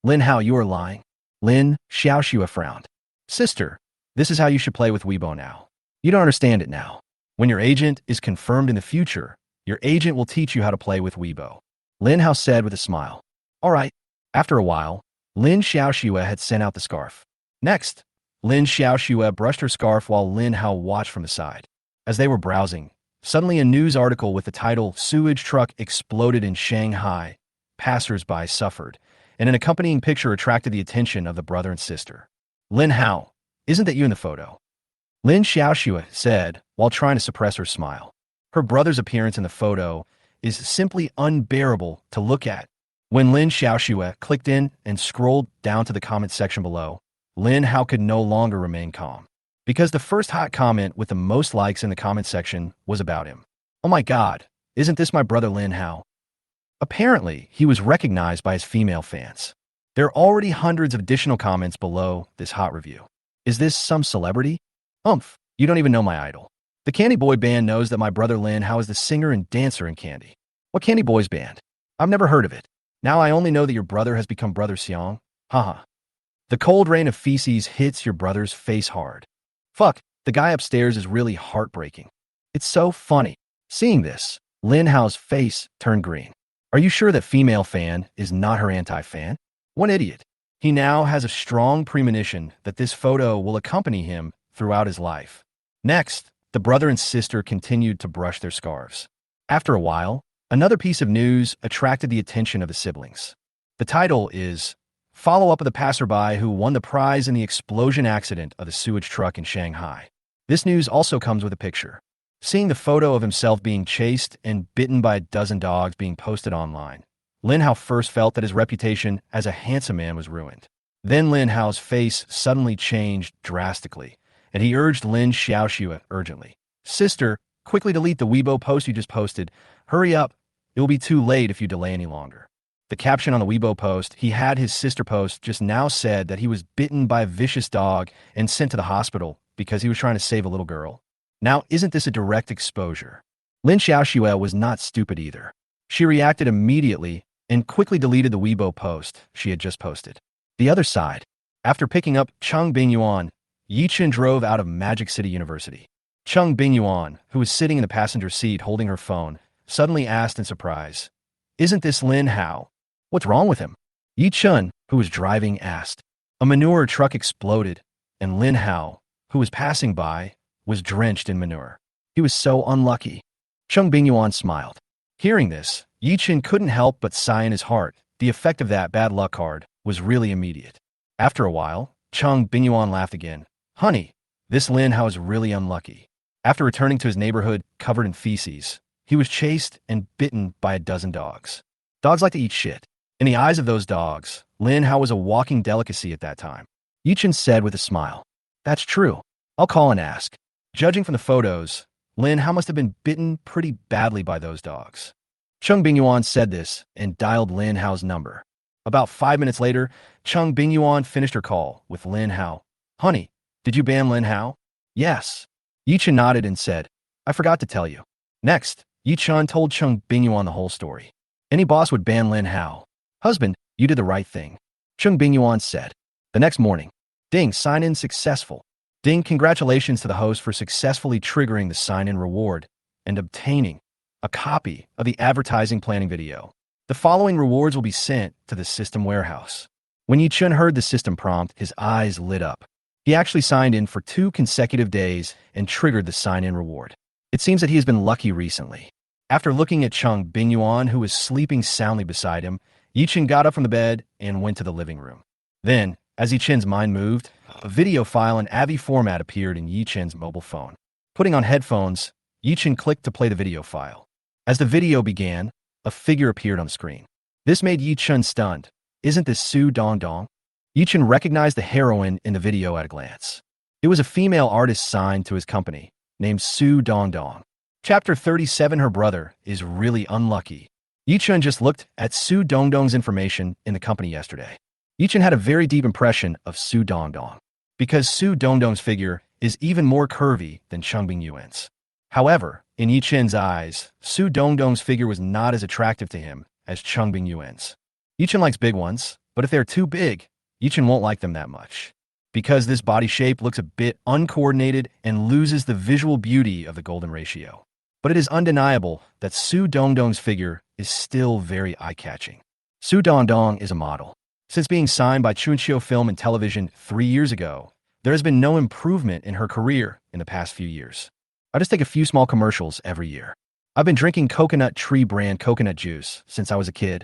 Lin Hao, you are lying. Lin Xiaoxue frowned. Sister, this is how you should play with Weibo now. You don't understand it now. When your agent is confirmed in the future, your agent will teach you how to play with Weibo. Lin Hao said with a smile. All right. After a while, Lin Xiaoxue had sent out the scarf. Next, Lin Xiaoxue brushed her scarf while Lin Hao watched from the side. As they were browsing, suddenly a news article with the title Sewage Truck Exploded in Shanghai. Passers-by suffered, and an accompanying picture attracted the attention of the brother and sister. Lin Hao, isn't that you in the photo? Lin Xiaoxue said while trying to suppress her smile. Her brother's appearance in the photo is simply unbearable to look at. When Lin Xiaoxue clicked in and scrolled down to the comment section below, Lin Hao could no longer remain calm. Because the first hot comment with the most likes in the comment section was about him. Oh my god, isn't this my brother Lin Hao? Apparently, he was recognized by his female fans. There are already hundreds of additional comments below this hot review. Is this some celebrity? You don't even know my idol. The Candy Boy Band knows that my brother Lin Hao is the singer and dancer in Candy. What Candy Boys Band? I've never heard of it. Now I only know that your brother has become Brother Xiang. Haha. The cold rain of feces hits your brother's face hard. Fuck, the guy upstairs is really heartbreaking. It's so funny. Seeing this, Lin Hao's face turned green. Are you sure that female fan is not her anti-fan? One idiot. He now has a strong premonition that this photo will accompany him throughout his life. Next, the brother and sister continued to brush their scarves. After a while, another piece of news attracted the attention of the siblings. The title is Follow-up of the passerby who won the prize in the explosion accident of the sewage truck in Shanghai. This news also comes with a picture. Seeing the photo of himself being chased and bitten by a dozen dogs being posted online, Lin Hao first felt that his reputation as a handsome man was ruined. Then Lin Hao's face suddenly changed drastically, and he urged Lin Xiaoxue urgently. Sister, quickly delete the Weibo post you just posted. Hurry up. It will be too late if you delay any longer. The caption on the Weibo post he had his sister post just now said that he was bitten by a vicious dog and sent to the hospital because he was trying to save a little girl. Now, isn't this a direct exposure? Lin Xiaoxue was not stupid either. She reacted immediately and quickly deleted the Weibo post she had just posted. The other side. After picking up Cheng Bingyuan, Ye Chun drove out of Magic City University. Cheng Bingyuan, who was sitting in the passenger seat holding her phone, suddenly asked in surprise, Isn't this Lin Hao? What's wrong with him? Ye Chun, who was driving, asked. A manure truck exploded, and Lin Hao, who was passing by, was drenched in manure. He was so unlucky. Cheng Bingyuan smiled. Hearing this, Ye Chun couldn't help but sigh in his heart. The effect of that bad luck card was really immediate. After a while, Cheng Bingyuan laughed again. Honey, this Lin Hao is really unlucky. After returning to his neighborhood covered in feces, he was chased and bitten by a dozen dogs. Dogs like to eat shit. In the eyes of those dogs, Lin Hao was a walking delicacy at that time. Ye Chun said with a smile. That's true. I'll call and ask. Judging from the photos, Lin Hao must have been bitten pretty badly by those dogs. Cheng Bingyuan said this and dialed Lin Hao's number. About 5 minutes later, Cheng Bingyuan finished her call with Lin Hao. Honey, did you ban Lin Hao? Yes. Ye Chun nodded and said, I forgot to tell you. Next, Ye Chun told Cheng Bingyuan the whole story. Any boss would ban Lin Hao. Husband, you did the right thing. Cheng Bingyuan said. The next morning, ding, sign-in successful. Ding, congratulations to the host for successfully triggering the sign-in reward and obtaining a copy of the advertising planning video. The following rewards will be sent to the system warehouse. When Ye Chun heard the system prompt, his eyes lit up. He actually signed in for 2 consecutive days and triggered the sign-in reward. It seems that he has been lucky recently. After looking at Cheng Bingyuan, who was sleeping soundly beside him, Ye Chun got up from the bed and went to the living room. Then, as Ye Chun's mind moved, a video file in AVI format appeared in Ye Chun's mobile phone. Putting on headphones, Ye Chun clicked to play the video file. As the video began, a figure appeared on the screen. This made Ye Chun stunned. Isn't this Su Dongdong? Ye Chun recognized the heroine in the video at a glance. It was a female artist signed to his company, named Su Dongdong. Chapter 37. Her brother is really unlucky. Ye Chun just looked at Su Dongdong's information in the company yesterday. Ye Chun had a very deep impression of Su Dongdong, because Su Dongdong's figure is even more curvy than Cheng Bingyuan's. However, in Ye Chun's eyes, Su Dongdong's figure was not as attractive to him as Cheng Bingyuan's. Ye Chun likes big ones, but if they're too big, Ye Chun won't like them that much, because this body shape looks a bit uncoordinated and loses the visual beauty of the golden ratio. But it is undeniable that Su Dongdong's figure is still very eye-catching. Su Dongdong is a model. Since being signed by Chunqiu Film and Television 3 years ago, there has been no improvement in her career in the past few years. I just take a few small commercials every year. I've been drinking coconut tree brand coconut juice since I was a kid.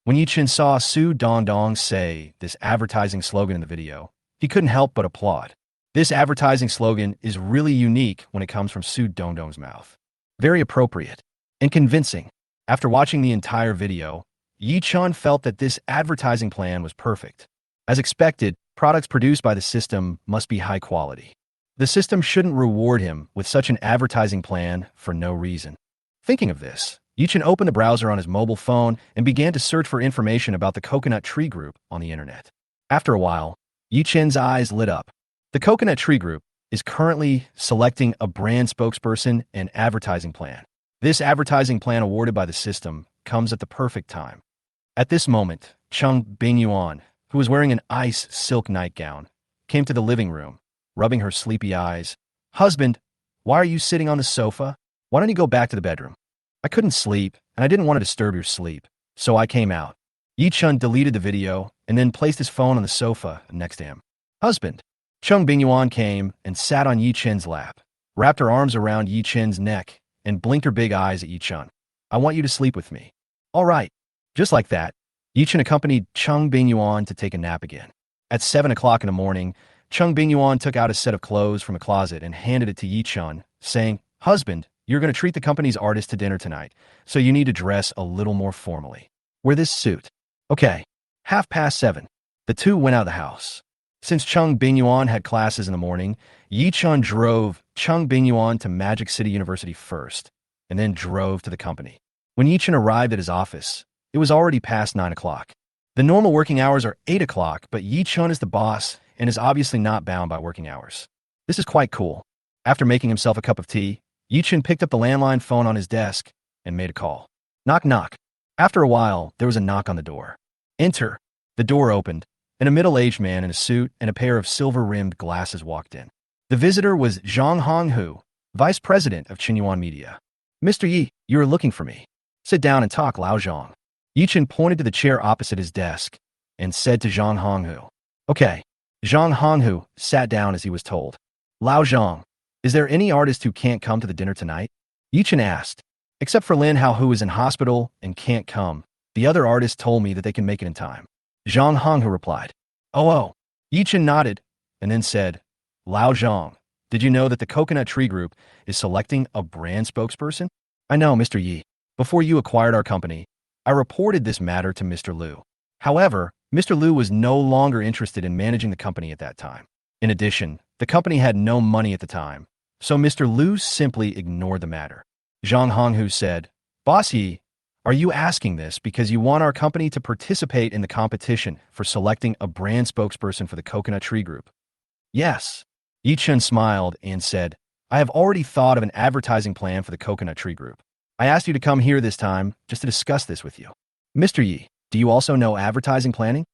When Ye Chun saw Su Dongdong say this advertising slogan in the video, he couldn't help but applaud. This advertising slogan is really unique when it comes from Su Dongdong's mouth. Very appropriate and convincing. After watching the entire video, Ye Chun felt that this advertising plan was perfect. As expected, products produced by the system must be high quality. The system shouldn't reward him with such an advertising plan for no reason. Thinking of this, Ye Chun opened the browser on his mobile phone and began to search for information about the Coconut Tree Group on the internet. After a while, Ye Chun's eyes lit up. The Coconut Tree Group is currently selecting a brand spokesperson and advertising plan. This advertising plan awarded by the system comes at the perfect time. At this moment, Cheng Bingyuan, who was wearing an ice silk nightgown, came to the living room, rubbing her sleepy eyes. Husband, why are you sitting on the sofa? Why don't you go back to the bedroom? I couldn't sleep, and I didn't want to disturb your sleep, so I came out. Ye Chun deleted the video and then placed his phone on the sofa next to him. Husband. Cheng Bingyuan came and sat on Ye Chun's lap, wrapped her arms around Ye Chun's neck, and blinked her big eyes at Ye Chun. I want you to sleep with me. All right. Just like that, Ye Chun accompanied Cheng Bingyuan to take a nap again. At 7 o'clock in the morning, Cheng Bingyuan took out a set of clothes from a closet and handed it to Ye Chun, saying, Husband, you're going to treat the company's artist to dinner tonight, so you need to dress a little more formally. Wear this suit. Okay. 7:30. The two went out of the house. Since Cheng Bingyuan had classes in the morning, Ye Chun drove Cheng Bingyuan to Magic City University first, and then drove to the company. When Ye Chun arrived at his office, it was already past 9 o'clock. The normal working hours are 8 o'clock, but Ye Chun is the boss and is obviously not bound by working hours. This is quite cool. After making himself a cup of tea, Ye Chun picked up the landline phone on his desk and made a call. Knock, knock. After a while, there was a knock on the door. Enter. The door opened, and a middle-aged man in a suit and a pair of silver-rimmed glasses walked in. The visitor was Zhang Honghu, vice president of Qinyuan Media. Mr. Yi, you are looking for me. Sit down and talk, Lao Zhang. Ye Chun pointed to the chair opposite his desk and said to Zhang Honghu. Okay. Zhang Honghu sat down as he was told. Lao Zhang, is there any artist who can't come to the dinner tonight? Ye Chun asked. Except for Lin Hao, who is in hospital and can't come. The other artists told me that they can make it in time. Zhang Honghu replied. Oh. Ye Chun nodded and then said, Lao Zhang, did you know that the Coconut Tree Group is selecting a brand spokesperson? I know, Mr. Yi. Before you acquired our company, I reported this matter to Mr. Liu. However, Mr. Liu was no longer interested in managing the company at that time. In addition, the company had no money at the time, so Mr. Liu simply ignored the matter. Zhang Honghu said, Boss Yi, Are you asking this because you want our company to participate in the competition for selecting a brand spokesperson for the Coconut Tree Group? Yes. Ye Chun smiled and said, I have already thought of an advertising plan for the Coconut Tree Group. I asked you to come here this time just to discuss this with you. Mr. Yi, do you also know advertising planning?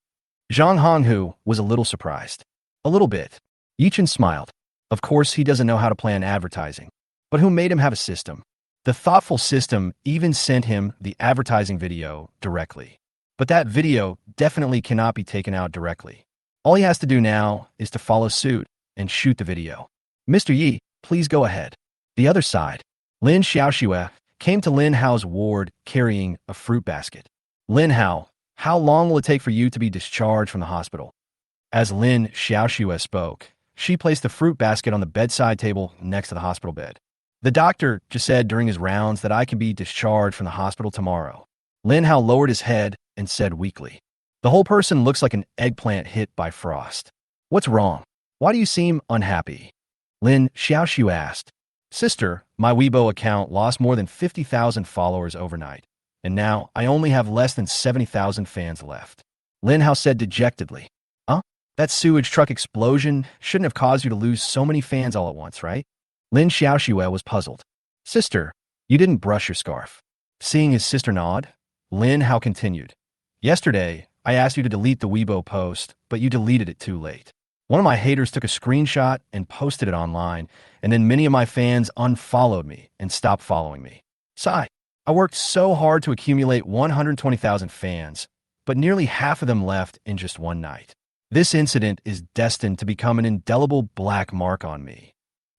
Zhang Honghu was a little surprised. A little bit. Ye Chun smiled. Of course, he doesn't know how to plan advertising. But who made him have a system? The thoughtful system even sent him the advertising video directly. But that video definitely cannot be taken out directly. All he has to do now is to follow suit and shoot the video. Mr. Yi, please go ahead. The other side. Lin Xiaoxue came to Lin Hao's ward carrying a fruit basket. Lin Hao, how long will it take for you to be discharged from the hospital? As Lin Xiaoxue spoke, she placed the fruit basket on the bedside table next to the hospital bed. The doctor just said during his rounds that I can be discharged from the hospital tomorrow. Lin Hao lowered his head and said weakly, the whole person looks like an eggplant hit by frost. What's wrong? Why do you seem unhappy? Lin Xiaoxue asked. Sister, my Weibo account lost more than 50,000 followers overnight, and now I only have less than 70,000 fans left. Lin Hao said dejectedly, that sewage truck explosion shouldn't have caused you to lose so many fans all at once, right? Lin Xiaoxue was puzzled. Sister, you didn't brush your scarf. Seeing his sister nod, Lin Hao continued. Yesterday, I asked you to delete the Weibo post, but you deleted it too late. One of my haters took a screenshot and posted it online, and then many of my fans unfollowed me and stopped following me. Sigh, I worked so hard to accumulate 120,000 fans, but nearly half of them left in just one night. This incident is destined to become an indelible black mark on me.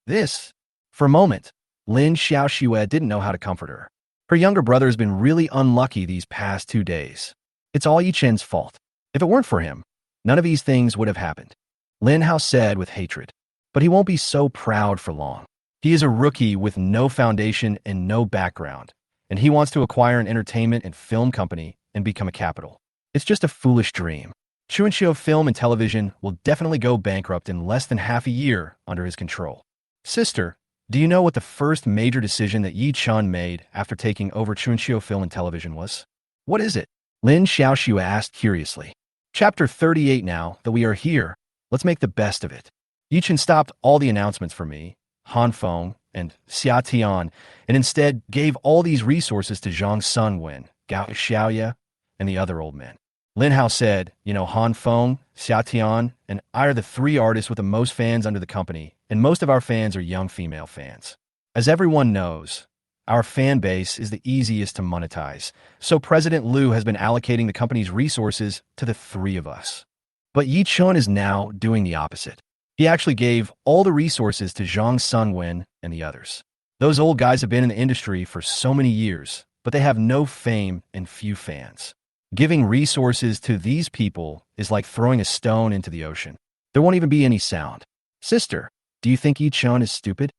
For a moment, Lin Xiaoxue didn't know how to comfort her. Her younger brother has been really unlucky these past 2 days. It's all Yi Chen's fault. If it weren't for him, none of these things would have happened. Lin Hao said with hatred. But he won't be so proud for long. He is a rookie with no foundation and no background, and he wants to acquire an entertainment and film company and become a capital. It's just a foolish dream. Chuanxio Film and Television will definitely go bankrupt in less than half a year under his control. Sister, do you know what the first major decision that Ye Chun made after taking over Chuanxio Film and Television was? What is it? Lin Xiaoxue asked curiously. Chapter 38 now that we are here, let's make the best of it. Ye Chun stopped all the announcements for me, Han Feng, and Xia Tian, and instead gave all these resources to Zhang Sunwen, Gao Xiaoya, and the other old men. Lin Hao said, Han Feng, Xia Tian, and I are the 3 artists with the most fans under the company, and most of our fans are young female fans. As everyone knows, our fan base is the easiest to monetize, so President Liu has been allocating the company's resources to the 3 of us. But Ye Chun is now doing the opposite. He actually gave all the resources to Zhang Sunwen and the others. Those old guys have been in the industry for so many years, but they have no fame and few fans. Giving resources to these people is like throwing a stone into the ocean. There won't even be any sound. Sister, do you think Ye Chun is stupid?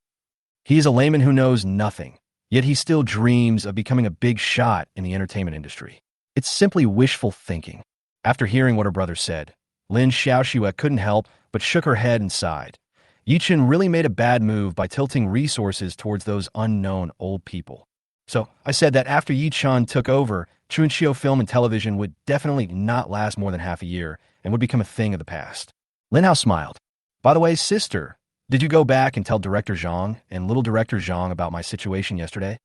He is a layman who knows nothing, yet he still dreams of becoming a big shot in the entertainment industry. It's simply wishful thinking. After hearing what her brother said, Lin Xiaoxue couldn't help but shook her head and sighed. Ye Chun really made a bad move by tilting resources towards those unknown old people. So I said that after Ye Chun took over, Chuanxio Film and Television would definitely not last more than half a year and would become a thing of the past. Lin Hao smiled. By the way, sister, did you go back and tell Director Zhang and little Director Zhang about my situation yesterday?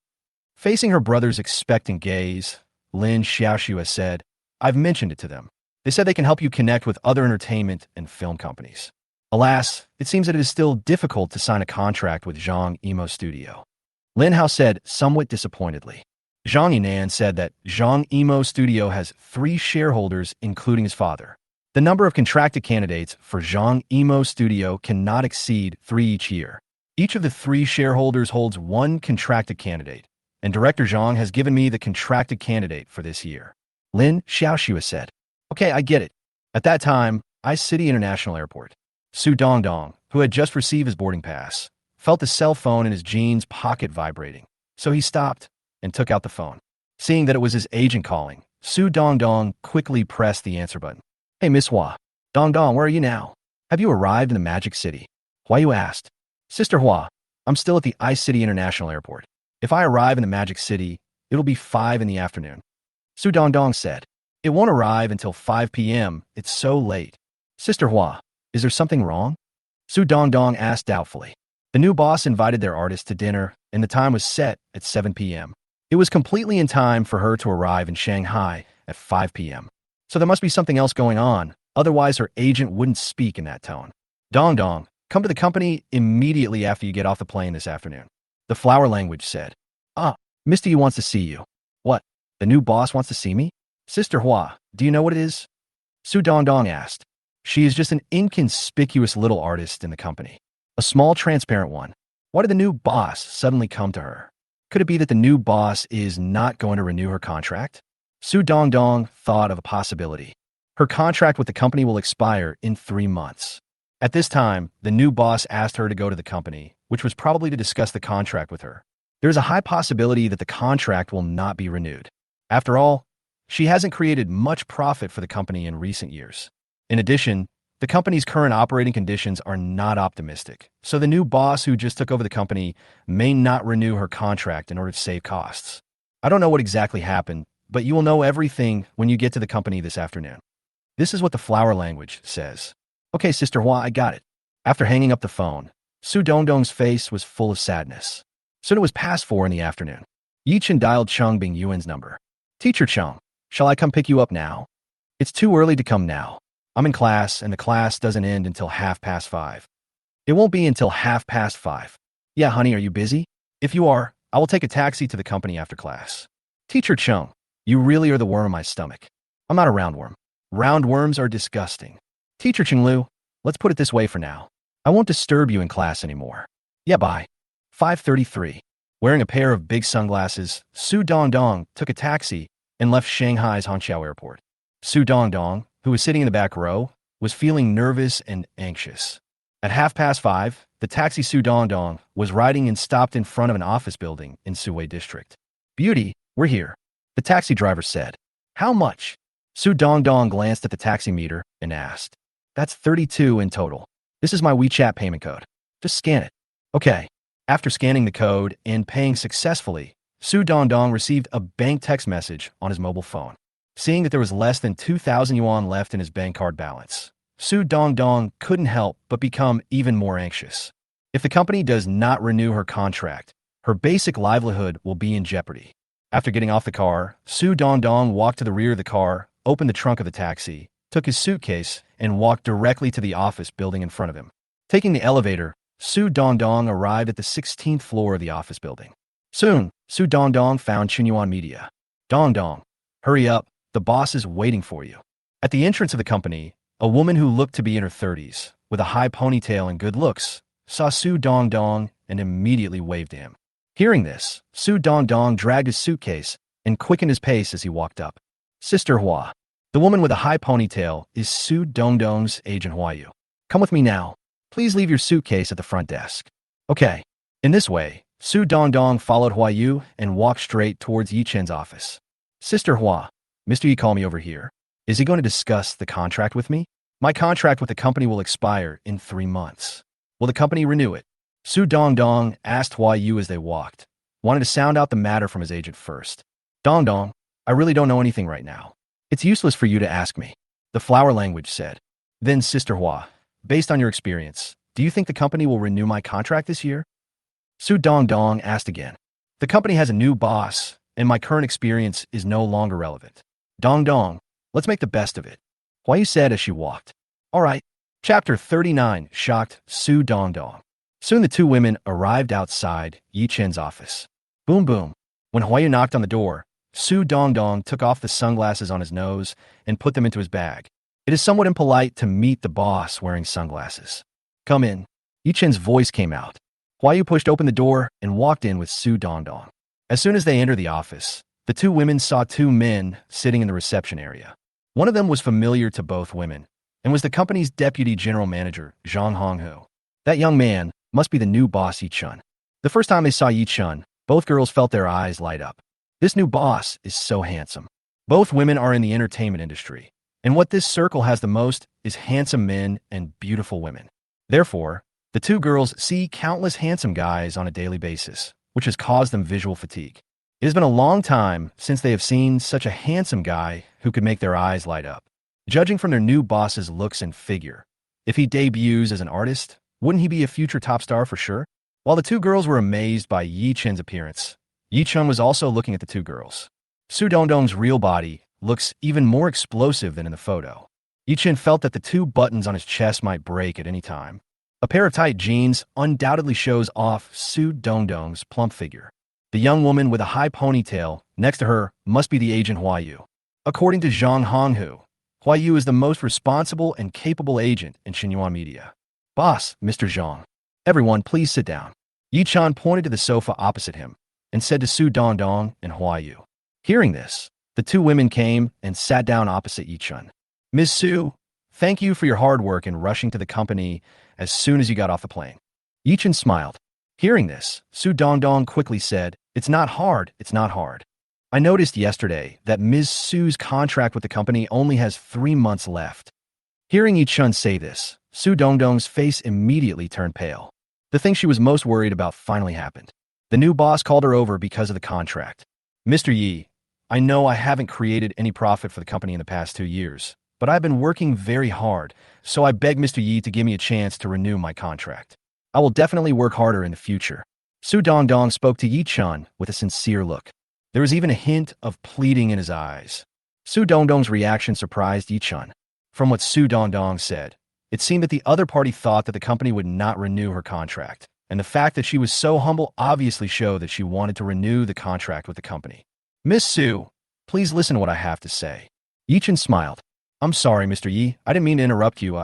Facing her brother's expectant gaze, Lin Xiaoxue said, I've mentioned it to them. They said they can help you connect with other entertainment and film companies. Alas, it seems that it is still difficult to sign a contract with Zhang Emo Studio. Lin Hao said somewhat disappointedly. Zhang Yinan said that Zhang Emo Studio has 3 shareholders, including his father. The number of contracted candidates for Zhang Emo Studio cannot exceed 3 each year. Each of the 3 shareholders holds 1 contracted candidate, and Director Zhang has given me the contracted candidate for this year. Lin Xiaoxue said, Okay, I get it. At that time, Ice City International Airport. Su Dongdong, who had just received his boarding pass, felt the cell phone in his jeans pocket vibrating, so he stopped and took out the phone. Seeing that it was his agent calling, Su Dongdong quickly pressed the answer button. Hey, Miss Hua. Dongdong, where are you now? Have you arrived in the Magic City? Hua Yu asked. Sister Hua, I'm still at the Ice City International Airport. If I arrive in the Magic City, It'll be 5 in the afternoon. Su Dongdong said. It won't arrive until 5 p.m. It's so late. Sister Hua, is there something wrong? Su Dongdong asked doubtfully. The new boss invited their artist to dinner, and the time was set at 7 p.m. It was completely in time for her to arrive in Shanghai at 5 p.m. So there must be something else going on, otherwise her agent wouldn't speak in that tone. Dongdong, come to the company immediately after you get off the plane this afternoon. The flower language said. Ah, Mr. Yu wants to see you. What? The new boss wants to see me? Sister Hua, do you know what it is? Su Dongdong asked. She is just an inconspicuous little artist in the company. A small transparent one. Why did the new boss suddenly come to her? Could it be that the new boss is not going to renew her contract? Su Dongdong thought of a possibility. Her contract with the company will expire in 3 months. At this time, the new boss asked her to go to the company, which was probably to discuss the contract with her. There is a high possibility that the contract will not be renewed. After all, she hasn't created much profit for the company in recent years. In addition, the company's current operating conditions are not optimistic, so the new boss who just took over the company may not renew her contract in order to save costs. I don't know what exactly happened, but you will know everything when you get to the company this afternoon. This is what the flower language says. Okay, Sister Hua, I got it. After hanging up the phone, Su Dongdong's face was full of sadness. Soon it was past 4 in the afternoon. Ye Chun dialed Cheng Bingyuan's number. Teacher Chung, shall I come pick you up now? It's too early to come now. I'm in class, and the class doesn't end until 5:30. It won't be until 5:30. Yeah, honey, are you busy? If you are, I will take a taxi to the company after class. Teacher Chung, you really are the worm in my stomach. I'm not a roundworm. Roundworms are disgusting. Teacher Chenglu, let's put it this way for now. I won't disturb you in class anymore. Yeah, bye. 5:33. Wearing a pair of big sunglasses, Su Dongdong took a taxi and left Shanghai's Hangzhou airport. Su Dongdong, who was sitting in the back row, was feeling nervous and anxious. At 5:30, the taxi Su Dongdong was riding and stopped in front of an office building in Suwei district. Beauty, we're here, the taxi driver said. How much? Su Dongdong glanced at the taxi meter and asked. That's 32 in total. This is my WeChat payment code. Just scan it. Okay. After scanning the code and paying successfully, Su Dongdong received a bank text message on his mobile phone. Seeing that there was less than 2,000 yuan left in his bank card balance, Su Dongdong couldn't help but become even more anxious. If the company does not renew her contract, her basic livelihood will be in jeopardy. After getting off the car, Su Dongdong walked to the rear of the car, opened the trunk of the taxi, took his suitcase, and walked directly to the office building in front of him. Taking the elevator, Su Dongdong arrived at the 16th floor of the office building. Soon, Su Dongdong found Chunyuan Media. Dongdong, hurry up, the boss is waiting for you. At the entrance of the company, a woman who looked to be in her 30s, with a high ponytail and good looks, saw Su Dongdong and immediately waved to him. Hearing this, Su Dongdong dragged his suitcase and quickened his pace as he walked up. Sister Hua. The woman with a high ponytail is Su Dongdong's agent Huayu. Come with me now. Please leave your suitcase at the front desk. Okay. In this way, Su Dongdong followed Huayu and walked straight towards Yi Chen's office. Sister Hua, Mr. Yi called me over here. Is he going to discuss the contract with me? My contract with the company will expire in 3 months. Will the company renew it? Su Dongdong asked Huayu as they walked. Wanted to sound out the matter from his agent first. Dongdong, I really don't know anything right now. It's useless for you to ask me, the flower language said. Then Sister Hua, based on your experience, do you think the company will renew my contract this year? Su Dongdong asked again. The company has a new boss, and my current experience is no longer relevant. Dongdong, let's make the best of it. Huayu said as she walked. All right. Chapter 39 shocked Su Dongdong. Soon the two women arrived outside Yi Chen's office. Boom boom. When Huayu knocked on the door, Su Dongdong took off the sunglasses on his nose and put them into his bag. It is somewhat impolite to meet the boss wearing sunglasses. Come in. Yi Chen's voice came out. Huayu pushed open the door and walked in with Su Dongdong. As soon as they entered the office, the two women saw 2 men sitting in the reception area. One of them was familiar to both women and was the company's deputy general manager, Zhang Honghu. That young man must be the new boss Ye Chun. The first time they saw Ye Chun, both girls felt their eyes light up. This new boss is so handsome. Both women are in the entertainment industry, and what this circle has the most is handsome men and beautiful women. Therefore, the two girls see countless handsome guys on a daily basis, which has caused them visual fatigue. It has been a long time since they have seen such a handsome guy who could make their eyes light up. Judging from their new boss's looks and figure, if he debuts as an artist, wouldn't he be a future top star for sure? While the two girls were amazed by Ye Chun's appearance, Ye Chun was also looking at the two girls. Su Dongdong's real body looks even more explosive than in the photo. Ye Chun felt that the two buttons on his chest might break at any time. A pair of tight jeans undoubtedly shows off Su Dongdong's plump figure. The young woman with a high ponytail next to her must be the agent Huayu. According to Zhang Honghu, Huayu is the most responsible and capable agent in Xinhuan media. Boss, Mr. Zhang. Everyone, please sit down. Ye Chun pointed to the sofa opposite him and said to Su Dongdong and Huayu. Hearing this, the two women came and sat down opposite Ye Chun. Ms. Su, thank you for your hard work in rushing to the company as soon as you got off the plane. Ye Chun smiled. Hearing this, Su Dongdong quickly said, It's not hard, it's not hard. I noticed yesterday that Ms. Su's contract with the company only has 3 months left. Hearing Ye Chun say this, Su Dongdong's face immediately turned pale. The thing she was most worried about finally happened. The new boss called her over because of the contract. Mr. Yi, I know I haven't created any profit for the company in the past 2 years, but I've been working very hard, so I beg Mr. Yi to give me a chance to renew my contract. I will definitely work harder in the future. Su Dongdong spoke to Ye Chun with a sincere look. There was even a hint of pleading in his eyes. Su Dongdong's reaction surprised Ye Chun. From what Su Dongdong said, it seemed that the other party thought that the company would not renew her contract, and the fact that she was so humble obviously showed that she wanted to renew the contract with the company. Miss Su, please listen to what I have to say. Ye Chun smiled. I'm sorry, Mr. Yi. I didn't mean to interrupt you.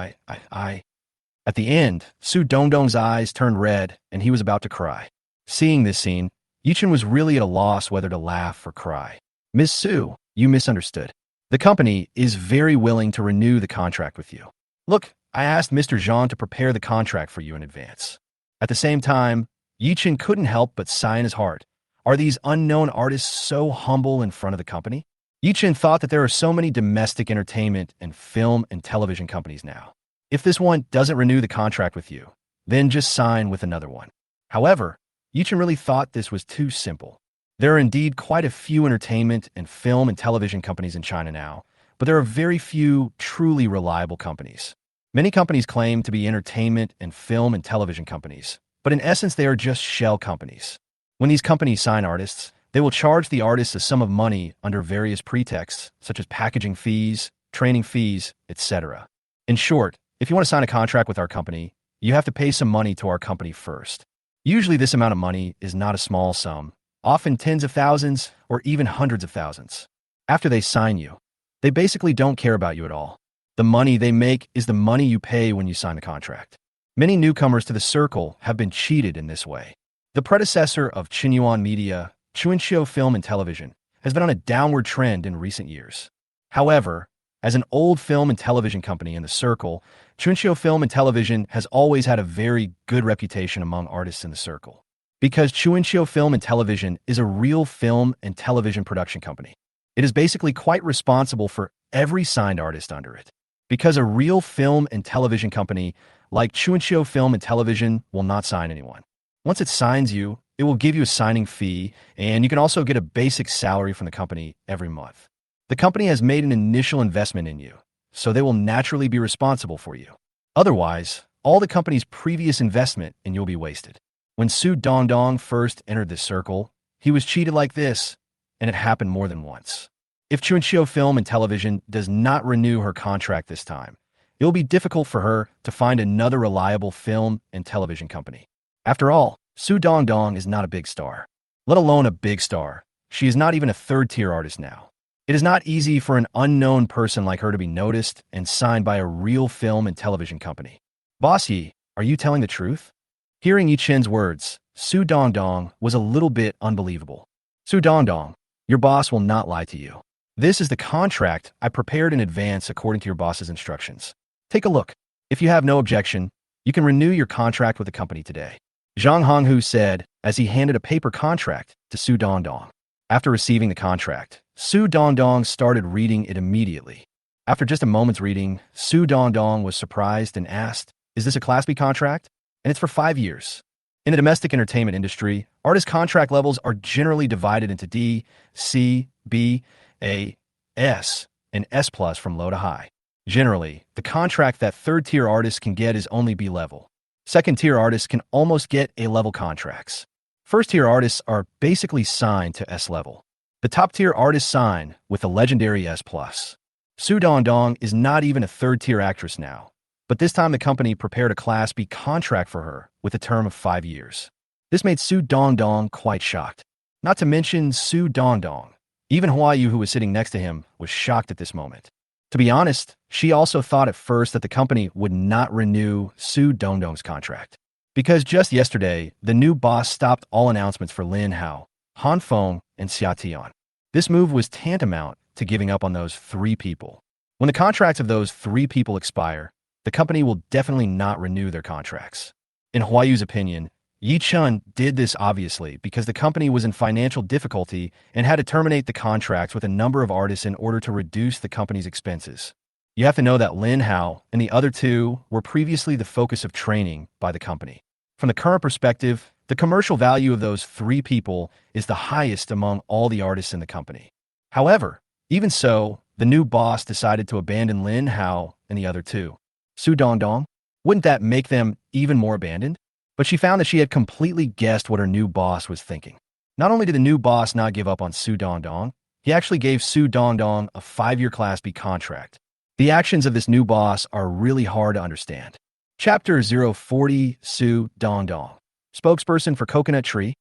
At the end, Su Dongdong's eyes turned red, and he was about to cry. Seeing this scene, Ye Chun was really at a loss whether to laugh or cry. Miss Su, you misunderstood. The company is very willing to renew the contract with you. Look, I asked Mr. Zhang to prepare the contract for you in advance. At the same time, Ye Chun couldn't help but sigh in his heart. Are these unknown artists so humble in front of the company? Ye Chun thought that there are so many domestic entertainment and film and television companies now. If this one doesn't renew the contract with you, then just sign with another one. However, Ye Chun really thought this was too simple. There are indeed quite a few entertainment and film and television companies in China now, but there are very few truly reliable companies. Many companies claim to be entertainment and film and television companies, but in essence they are just shell companies. When these companies sign artists, they will charge the artists a sum of money under various pretexts, such as packaging fees, training fees, etc. In short, if you want to sign a contract with our company, you have to pay some money to our company first. Usually this amount of money is not a small sum, often tens of thousands or even hundreds of thousands. After they sign you, they basically don't care about you at all. The money they make is the money you pay when you sign the contract. Many newcomers to the circle have been cheated in this way. The predecessor of Xinhuan Media, Chunqiu Film and Television, has been on a downward trend in recent years. However, as an old film and television company in the circle, Chunqiu Film and Television has always had a very good reputation among artists in the circle. Because Chunqiu Film and Television is a real film and television production company. It is basically quite responsible for every signed artist under it. Because a real film and television company like Chunqiu Film and Television will not sign anyone. Once it signs you, it will give you a signing fee, and you can also get a basic salary from the company every month. The company has made an initial investment in you, so they will naturally be responsible for you. Otherwise, all the company's previous investment in you will be wasted. When Su Dongdong first entered this circle, he was cheated like this, and it happened more than once. If Chunqiu Film and Television does not renew her contract this time, it will be difficult for her to find another reliable film and television company. After all, Su Dongdong is not a big star. Let alone a big star. She is not even a third-tier artist now. It is not easy for an unknown person like her to be noticed and signed by a real film and television company. Boss Yi, are you telling the truth? Hearing Ye Chun's words, Su Dongdong was a little bit unbelievable. Su Dongdong, your boss will not lie to you. This is the contract I prepared in advance according to your boss's instructions. Take a look. If you have no objection, you can renew your contract with the company today. Zhang Honghu said as he handed a paper contract to Su Dongdong. After receiving the contract, Su Dongdong started reading it immediately. After just a moment's reading, Su Dongdong was surprised and asked, "Is this a Class B contract? And it's for 5 years." In the domestic entertainment industry, artist contract levels are generally divided into D, C, B, A, S, and S plus from low to high. Generally, the contract that third-tier artists can get is only B level. Second-tier artists can almost get A-level contracts. First-tier artists are basically signed to S level. The top-tier artists sign with a legendary S plus. Su Dongdong is not even a third-tier actress now, but this time the company prepared a Class B contract for her with a term of 5 years. This made Su Dongdong quite shocked. Not to mention Su Dongdong. Even Huayu, who was sitting next to him, was shocked at this moment. To be honest, she also thought at first that the company would not renew Su Dongdong's contract. Because just yesterday, the new boss stopped all announcements for Lin Hao, Han Feng, and Xia Tian. This move was tantamount to giving up on those 3 people. When the contracts of those 3 people expire, the company will definitely not renew their contracts. In Huayu's opinion, Ye Chun did this obviously because the company was in financial difficulty and had to terminate the contracts with a number of artists in order to reduce the company's expenses. You have to know that Lin Hao and the other 2 were previously the focus of training by the company. From the current perspective, the commercial value of those 3 people is the highest among all the artists in the company. However, even so, the new boss decided to abandon Lin Hao and the other 2. Su Dongdong? Wouldn't that make them even more abandoned? But she found that she had completely guessed what her new boss was thinking. Not only did the new boss not give up on Su Dongdong, he actually gave Su Dongdong a 5-year Class B contract. The actions of this new boss are really hard to understand. Chapter 040 Su Dongdong. Spokesperson for Coconut Tree.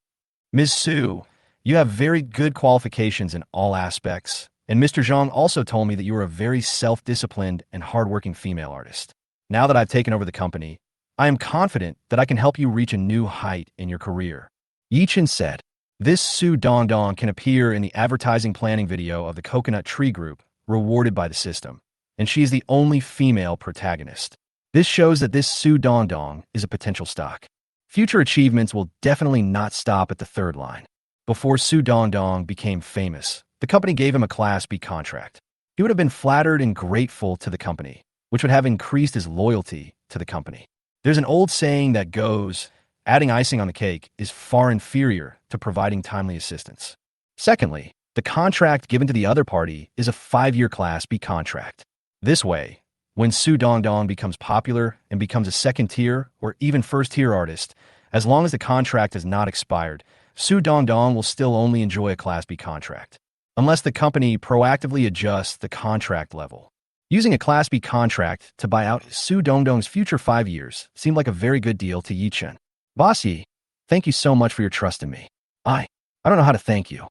Ms. Su, you have very good qualifications in all aspects, and Mr. Zhang also told me that you are a very self-disciplined and hardworking female artist. Now that I've taken over the company, I am confident that I can help you reach a new height in your career. Ye Chun said, this Su Dongdong can appear in the advertising planning video of the Coconut Tree Group, rewarded by the system, and she is the only female protagonist. This shows that this Su Dongdong is a potential stock. Future achievements will definitely not stop at the 3rd line. Before Su Dongdong became famous, the company gave him a Class B contract. He would have been flattered and grateful to the company, which would have increased his loyalty to the company. There's an old saying that goes, adding icing on the cake is far inferior to providing timely assistance. Secondly, the contract given to the other party is a 5-year Class B contract. This way, when Su Dongdong becomes popular and becomes a 2nd-tier or even 1st-tier artist, as long as the contract has not expired, Su Dongdong will still only enjoy a Class B contract, unless the company proactively adjusts the contract level. Using a Class B contract to buy out Su Dongdong's future 5 years seemed like a very good deal to Ye Chun. Boss Yi, thank you so much for your trust in me. I don't know how to thank you.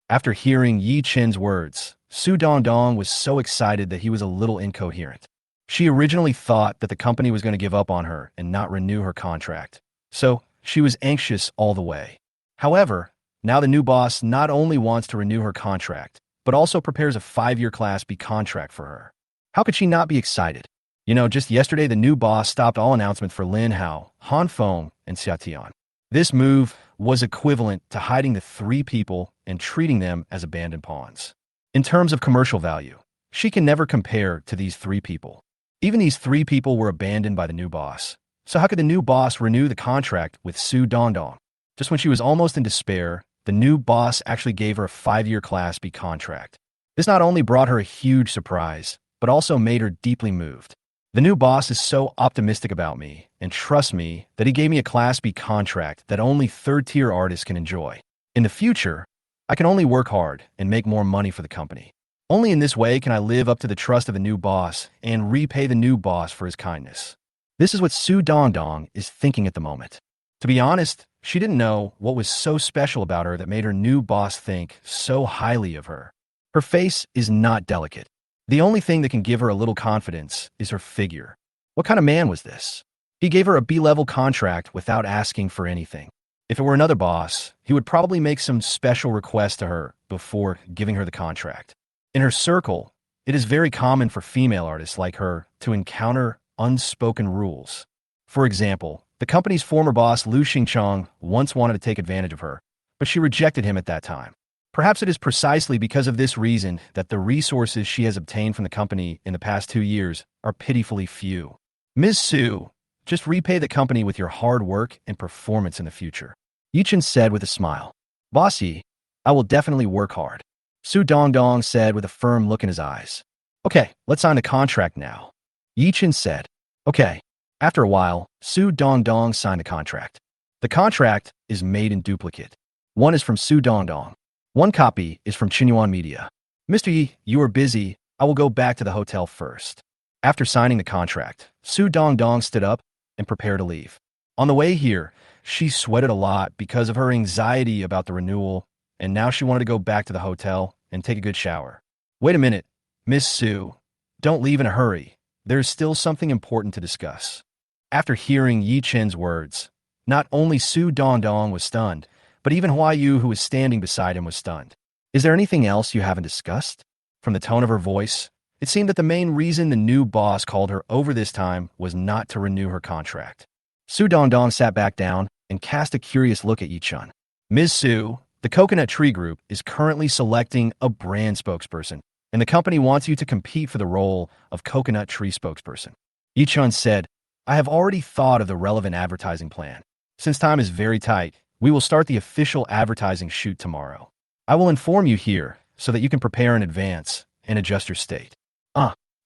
After hearing Ye Chun's words, Su Dongdong was so excited that he was a little incoherent. She originally thought that the company was going to give up on her and not renew her contract, so she was anxious all the way. However, now the new boss not only wants to renew her contract, but also prepares a 5-year Class B contract for her. How could she not be excited? Just yesterday the new boss stopped all announcements for Lin Hao, Han Feng, and Xia Tian. This move was equivalent to hiding the 3 people and treating them as abandoned pawns. In terms of commercial value, she can never compare to these 3 people. Even these 3 people were abandoned by the new boss. So how could the new boss renew the contract with Su Dongdong? Just when she was almost in despair, the new boss actually gave her a 5-year Class B contract. This not only brought her a huge surprise, but also made her deeply moved. The new boss is so optimistic about me, and trust me, that he gave me a Class B contract that only 3rd-tier artists can enjoy. In the future, I can only work hard and make more money for the company. Only in this way can I live up to the trust of the new boss and repay the new boss for his kindness. This is what Su Dongdong is thinking at the moment. To be honest, she didn't know what was so special about her that made her new boss think so highly of her. Her face is not delicate. The only thing that can give her a little confidence is her figure. What kind of man was this? He gave her a B-level contract without asking for anything. If it were another boss, he would probably make some special request to her before giving her the contract. In her circle, it is very common for female artists like her to encounter unspoken rules. For example, the company's former boss Lu Xingcheng once wanted to take advantage of her, but she rejected him at that time. Perhaps it is precisely because of this reason that the resources she has obtained from the company in the past 2 years are pitifully few. Ms. Su, Just repay the company with your hard work and performance in the future. Ye Chun said with a smile. Bossy, I will definitely work hard. Su Dongdong said with a firm look in his eyes. Okay, let's sign the contract now. Ye Chun said. Okay. After a while, Su Dongdong signed a contract. The contract is made in duplicate. One is from Su Dongdong. One copy is from Qinyuan Media. Mr. Yi, you are busy. I will go back to the hotel first. After signing the contract, Su Dongdong stood up and prepared to leave. On the way here, she sweated a lot because of her anxiety about the renewal, and now she wanted to go back to the hotel and take a good shower. Wait a minute, Miss Su. Don't leave in a hurry. There's still something important to discuss. After hearing Ye Chun's words, not only Su Dongdong was stunned, but even Hua Yu, who was standing beside him, was stunned. Is there anything else you haven't discussed? From the tone of her voice, it seemed that the main reason the new boss called her over this time was not to renew her contract. Su Dongdong sat back down and cast a curious look at Ye Chun. Ms. Su, the Coconut Tree Group is currently selecting a brand spokesperson, and the company wants you to compete for the role of Coconut Tree spokesperson. Ye Chun said, I have already thought of the relevant advertising plan. Since time is very tight, we will start the official advertising shoot tomorrow. I will inform you here so that you can prepare in advance and adjust your state.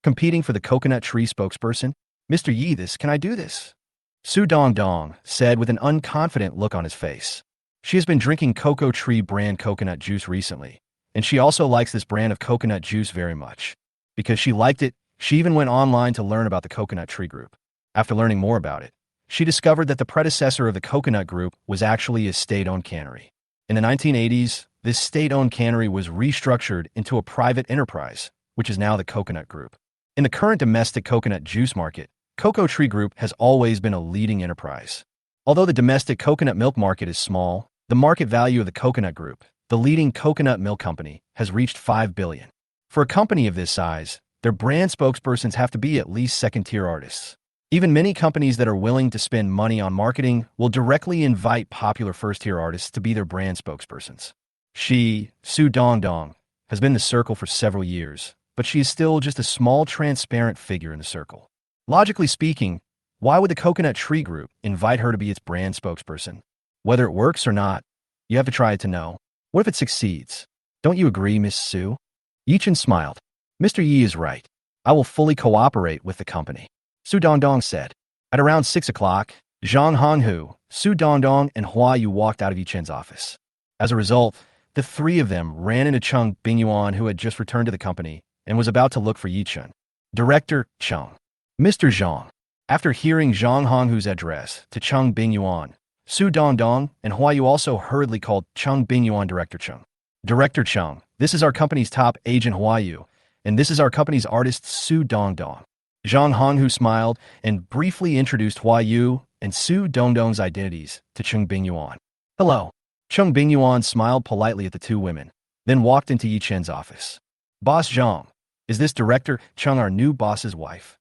Competing for the Coconut Tree spokesperson? Mr. Yi, can I do this? Su Dongdong said with an unconfident look on his face. She has been drinking Cocoa Tree brand coconut juice recently, and she also likes this brand of coconut juice very much. Because she liked it, she even went online to learn about the Coconut Tree Group. After learning more about it, she discovered that the predecessor of the Coconut Group was actually a state-owned cannery. In the 1980s, this state-owned cannery was restructured into a private enterprise, which is now the Coconut Group. In the current domestic coconut juice market, Cocoa Tree Group has always been a leading enterprise. Although the domestic coconut milk market is small, the market value of the Coconut Group, the leading coconut milk company, has reached $5 billion. For a company of this size, their brand spokespersons have to be at least second-tier artists. Even many companies that are willing to spend money on marketing will directly invite popular first-tier artists to be their brand spokespersons. She, Su Dongdong, has been in the circle for several years, but she is still just a small transparent figure in the circle. Logically speaking, why would the Coconut Tree Group invite her to be its brand spokesperson? Whether it works or not, you have to try it to know. What if it succeeds? Don't you agree, Miss Su? Ye Chun smiled. Mr. Yi is right. I will fully cooperate with the company. Su Dongdong said. At around 6 o'clock, Zhang Honghu, Su Dongdong, and Hua Yu walked out of Ye Chun's office. As a result, the three of them ran into Cheng Bingyuan, who had just returned to the company and was about to look for Ye Chun. Director Chung. Mr. Zhang. After hearing Zhang Honghu's address to Cheng Bingyuan, Su Dongdong and Hua Yu also hurriedly called Cheng Bingyuan Director Chung. Director Chung, this is our company's top agent Hua Yu, and this is our company's artist Su Dongdong. Zhang Honghu smiled and briefly introduced Hua Yu and Su Dongdong's identities to Cheng Bingyuan. Hello. Cheng Bingyuan smiled politely at the two women, then walked into Ye Chun's office. Boss Zhang, is this Director Chung our new boss's wife?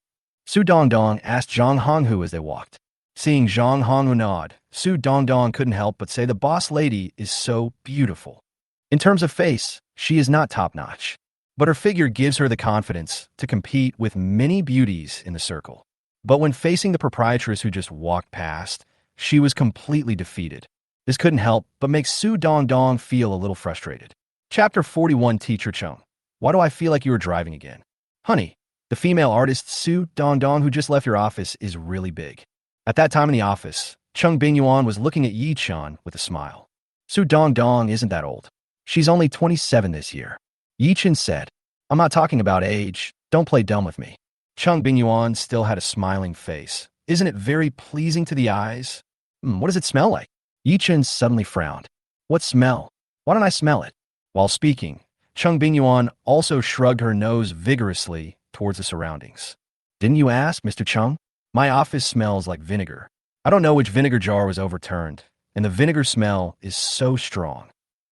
Su Dongdong asked Zhang Honghu as they walked. Seeing Zhang Honghu nod, Su Dongdong couldn't help but say the boss lady is so beautiful. In terms of face, she is not top-notch, but her figure gives her the confidence to compete with many beauties in the circle. But when facing the proprietress who just walked past, she was completely defeated. This couldn't help but make Su Dongdong feel a little frustrated. Chapter 41 Teacher Chung. Why do I feel like you were driving again? Honey, the female artist Su Dongdong who just left your office is really big. At that time in the office, Cheng Bingyuan was looking at Ye Chun with a smile. Su Dongdong isn't that old. She's only 27 this year. Ye Chun said, I'm not talking about age. Don't play dumb with me. Cheng Bingyuan still had a smiling face. Isn't it very pleasing to the eyes? What does it smell like? Ye Chun suddenly frowned. What smell? Why don't I smell it? While speaking, Cheng Bingyuan also shrugged her nose vigorously towards the surroundings. Didn't you ask, Mr. Chung? My office smells like vinegar. I don't know which vinegar jar was overturned, and the vinegar smell is so strong.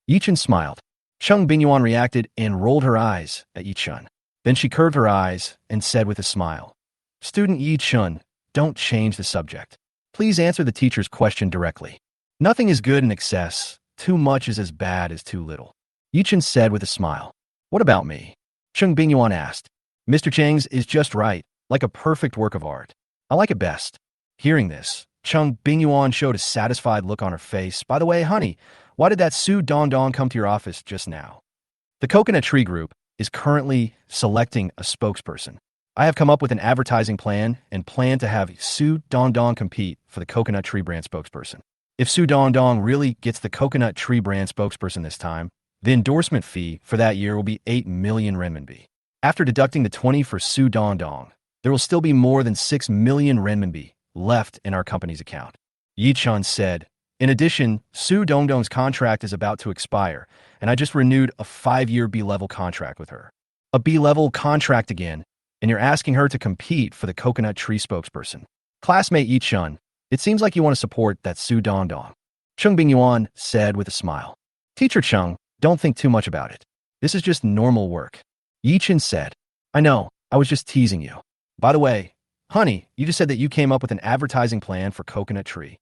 Ye Chun smiled. Cheng Bingyuan reacted and rolled her eyes at Ye Chun. Then she curved her eyes and said with a smile, Student Ye Chun, don't change the subject. Please answer the teacher's question directly. Nothing is good in excess. Too much is as bad as too little. Ye Chun said with a smile. What about me? Cheng Bingyuan asked. Mr. Cheng's is just right, like a perfect work of art. I like it best. Hearing this, Cheng Bingyuan showed a satisfied look on her face. By the way, honey, why did that Su Dongdong come to your office just now? The Coconut Tree Group is currently selecting a spokesperson. I have come up with an advertising plan and plan to have Su Dongdong compete for the Coconut Tree brand spokesperson. If Su Dongdong really gets the Coconut Tree brand spokesperson this time, the endorsement fee for that year will be 8 million renminbi. After deducting the 20 for Su Dongdong, there will still be more than 6 million renminbi left in our company's account. Ye Chun said, in addition, Su Dongdong's contract is about to expire, and I just renewed a 5-year B-level contract with her. A B-level contract again, and you're asking her to compete for the Coconut Tree spokesperson. Classmate Ye Chun, it seems like you want to support that Su Dongdong. Cheng Bingyuan said with a smile. Teacher Chung, don't think too much about it. This is just normal work. Ye Chun said, I know, I was just teasing you. By the way, honey, you just said that you came up with an advertising plan for Coconut Tree.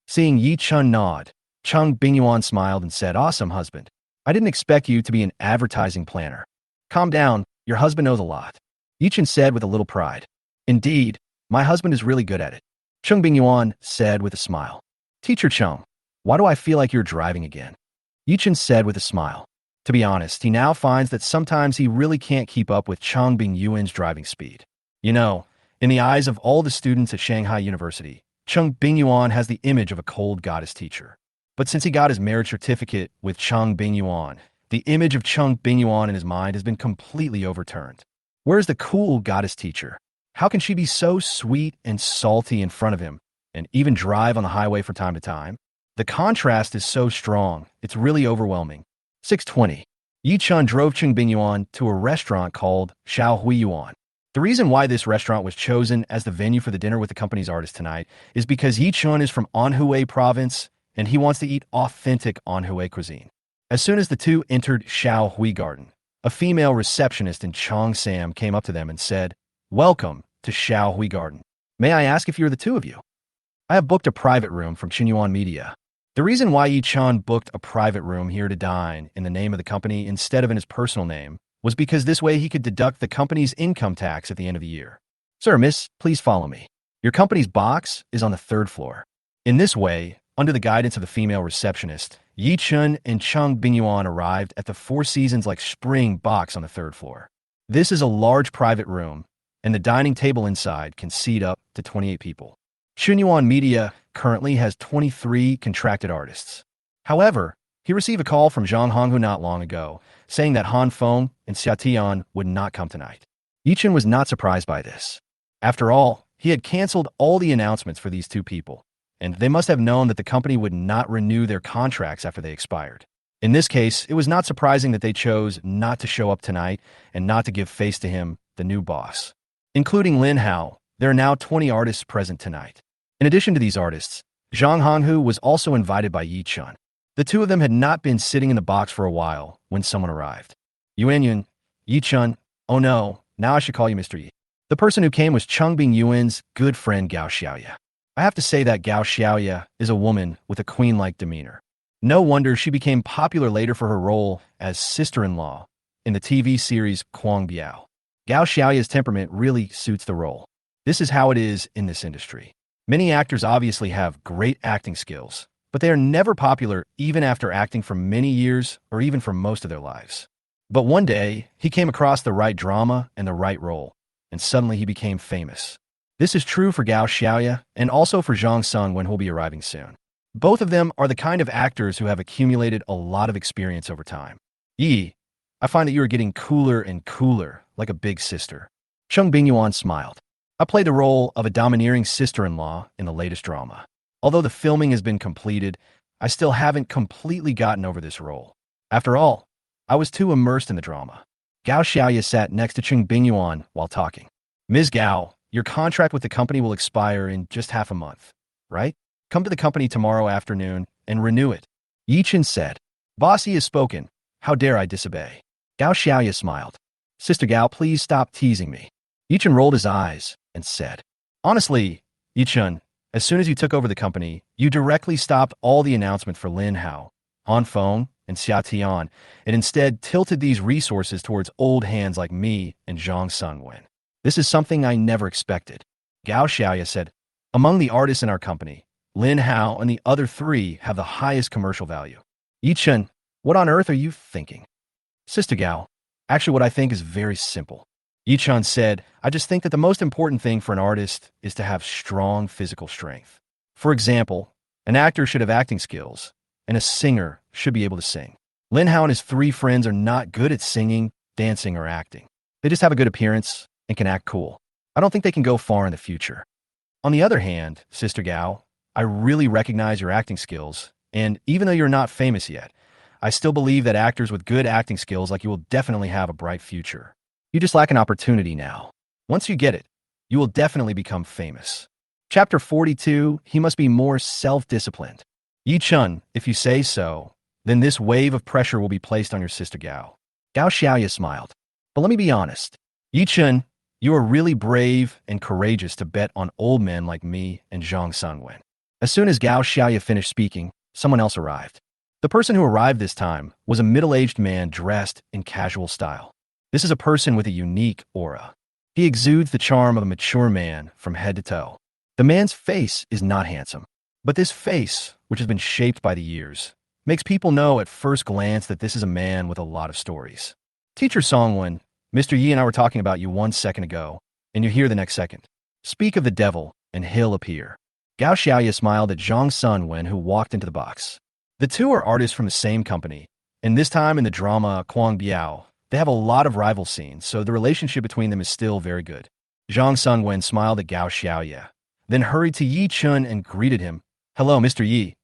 Seeing Ye Chun nod, Cheng Bingyuan smiled and said, awesome, husband. I didn't expect you to be an advertising planner. Calm down, your husband knows a lot. Ye Chun said with a little pride. Indeed, my husband is really good at it. Cheng Bingyuan said with a smile. Teacher Chung, why do I feel like you're driving again? Ye Chun said with a smile. To be honest, he now finds that sometimes he really can't keep up with Cheng Bingyuan's driving speed. You know, in the eyes of all the students at Shanghai University, Cheng Bingyuan has the image of a cold goddess teacher. But since he got his marriage certificate with Cheng Bingyuan, the image of Cheng Bingyuan in his mind has been completely overturned. Where's the cool goddess teacher? How can she be so sweet and salty in front of him and even drive on the highway from time to time? The contrast is so strong, it's really overwhelming. 6:20. Ye Chun drove Cheng Bingyuan to a restaurant called Xiaohuiyuan. The reason why this restaurant was chosen as the venue for the dinner with the company's artist tonight is because Ye Chun is from Anhui province and he wants to eat authentic Anhui cuisine. As soon as the two entered Xiaohui Garden, a female receptionist in Cheongsam came up to them and said, Welcome to Xiaohui Garden. May I ask if you're the two of you? I have booked a private room from Xinyuan Media. The reason why Ye Chun booked a private room here to dine in the name of the company instead of in his personal name was because this way he could deduct the company's income tax at the end of the year. Sir, miss, please follow me. Your company's box is on the 3rd floor. In this way, under the guidance of the female receptionist, Ye Chun and Cheng Bingyuan arrived at the Four Seasons like spring box on the 3rd floor. This is a large private room, and the dining table inside can seat up to 28 people. Xinyuan Media currently has 23 contracted artists. However, he received a call from Zhang Honghu not long ago, saying that Han Feng and Xia Tian would not come tonight. Ye Chun was not surprised by this. After all, he had canceled all the announcements for these two people, and they must have known that the company would not renew their contracts after they expired. In this case, it was not surprising that they chose not to show up tonight and not to give face to him, the new boss. Including Lin Hao, there are now 20 artists present tonight. In addition to these artists, Zhang Honghu was also invited by Ye Chun. The two of them had not been sitting in the box for a while when someone arrived. Yuanyun, Ye Chun, oh no, now I should call you Mr. Yi. The person who came was Cheng Bingyuan's good friend Gao Xiaoye. I have to say that Gao Xiaoye is a woman with a queen-like demeanor. No wonder she became popular later for her role as sister-in-law in the TV series Kuang Biao. Gao Xiaoye's temperament really suits the role. This is how it is in this industry. Many actors obviously have great acting skills, but they are never popular even after acting for many years or even for most of their lives. But one day, he came across the right drama and the right role, and suddenly he became famous. This is true for Gao Xiaoye and also for Zhang Sung when he'll be arriving soon. Both of them are the kind of actors who have accumulated a lot of experience over time. Yi, I find that you are getting cooler and cooler, like a big sister. Cheng Bingyuan smiled. I played the role of a domineering sister-in-law in the latest drama. Although the filming has been completed, I still haven't completely gotten over this role. After all, I was too immersed in the drama. Gao Xiaoye sat next to Cheng Bingyuan while talking. Ms. Gao, your contract with the company will expire in just half a month, right? Come to the company tomorrow afternoon and renew it. Ye Chun said. Boss Yi has spoken. How dare I disobey? Gao Xiaoye smiled. Sister Gao, please stop teasing me. Ye Chun rolled his eyes and said, Honestly, Ye Chun, as soon as you took over the company, you directly stopped all the announcements for Lin Hao, Han Feng, and Xia Tian, and instead tilted these resources towards old hands like me and Zhang Sungwen. This is something I never expected. Gao Xiaoye said, Among the artists in our company, Lin Hao and the other three have the highest commercial value. Ye Chun, what on earth are you thinking? Sister Gao, actually what I think is very simple. Ye Chun said, I just think that the most important thing for an artist is to have strong physical strength. For example, an actor should have acting skills, and a singer should be able to sing. Lin Hao and his three friends are not good at singing, dancing, or acting. They just have a good appearance and can act cool. I don't think they can go far in the future. On the other hand, Sister Gao, I really recognize your acting skills, and even though you're not famous yet, I still believe that actors with good acting skills like you will definitely have a bright future. You just lack an opportunity now. Once you get it, you will definitely become famous. Chapter 42, he must be more self-disciplined. Ye Chun, if you say so, then this wave of pressure will be placed on your sister Gao. Gao Xiaoya smiled. But let me be honest. Ye Chun, you are really brave and courageous to bet on old men like me and Zhang Sunwen. As soon as Gao Xiaoya finished speaking, someone else arrived. The person who arrived this time was a middle-aged man dressed in casual style. This is a person with a unique aura. He exudes the charm of a mature man from head to toe. The man's face is not handsome, but this face, which has been shaped by the years, makes people know at first glance that this is a man with a lot of stories. Teacher Songwen, Mr. Yi and I were talking about you 1 second ago, and you're here the next second. Speak of the devil, and he'll appear. Gao Xiaoya smiled at Zhang Sunwen, who walked into the box. The two are artists from the same company, and this time in the drama Kuang Biao, they have a lot of rival scenes, so the relationship between them is still very good. Zhang Sunwen smiled at Gao Xiaoya, then hurried to Ye Chun and greeted him. Hello, Mr. Yi.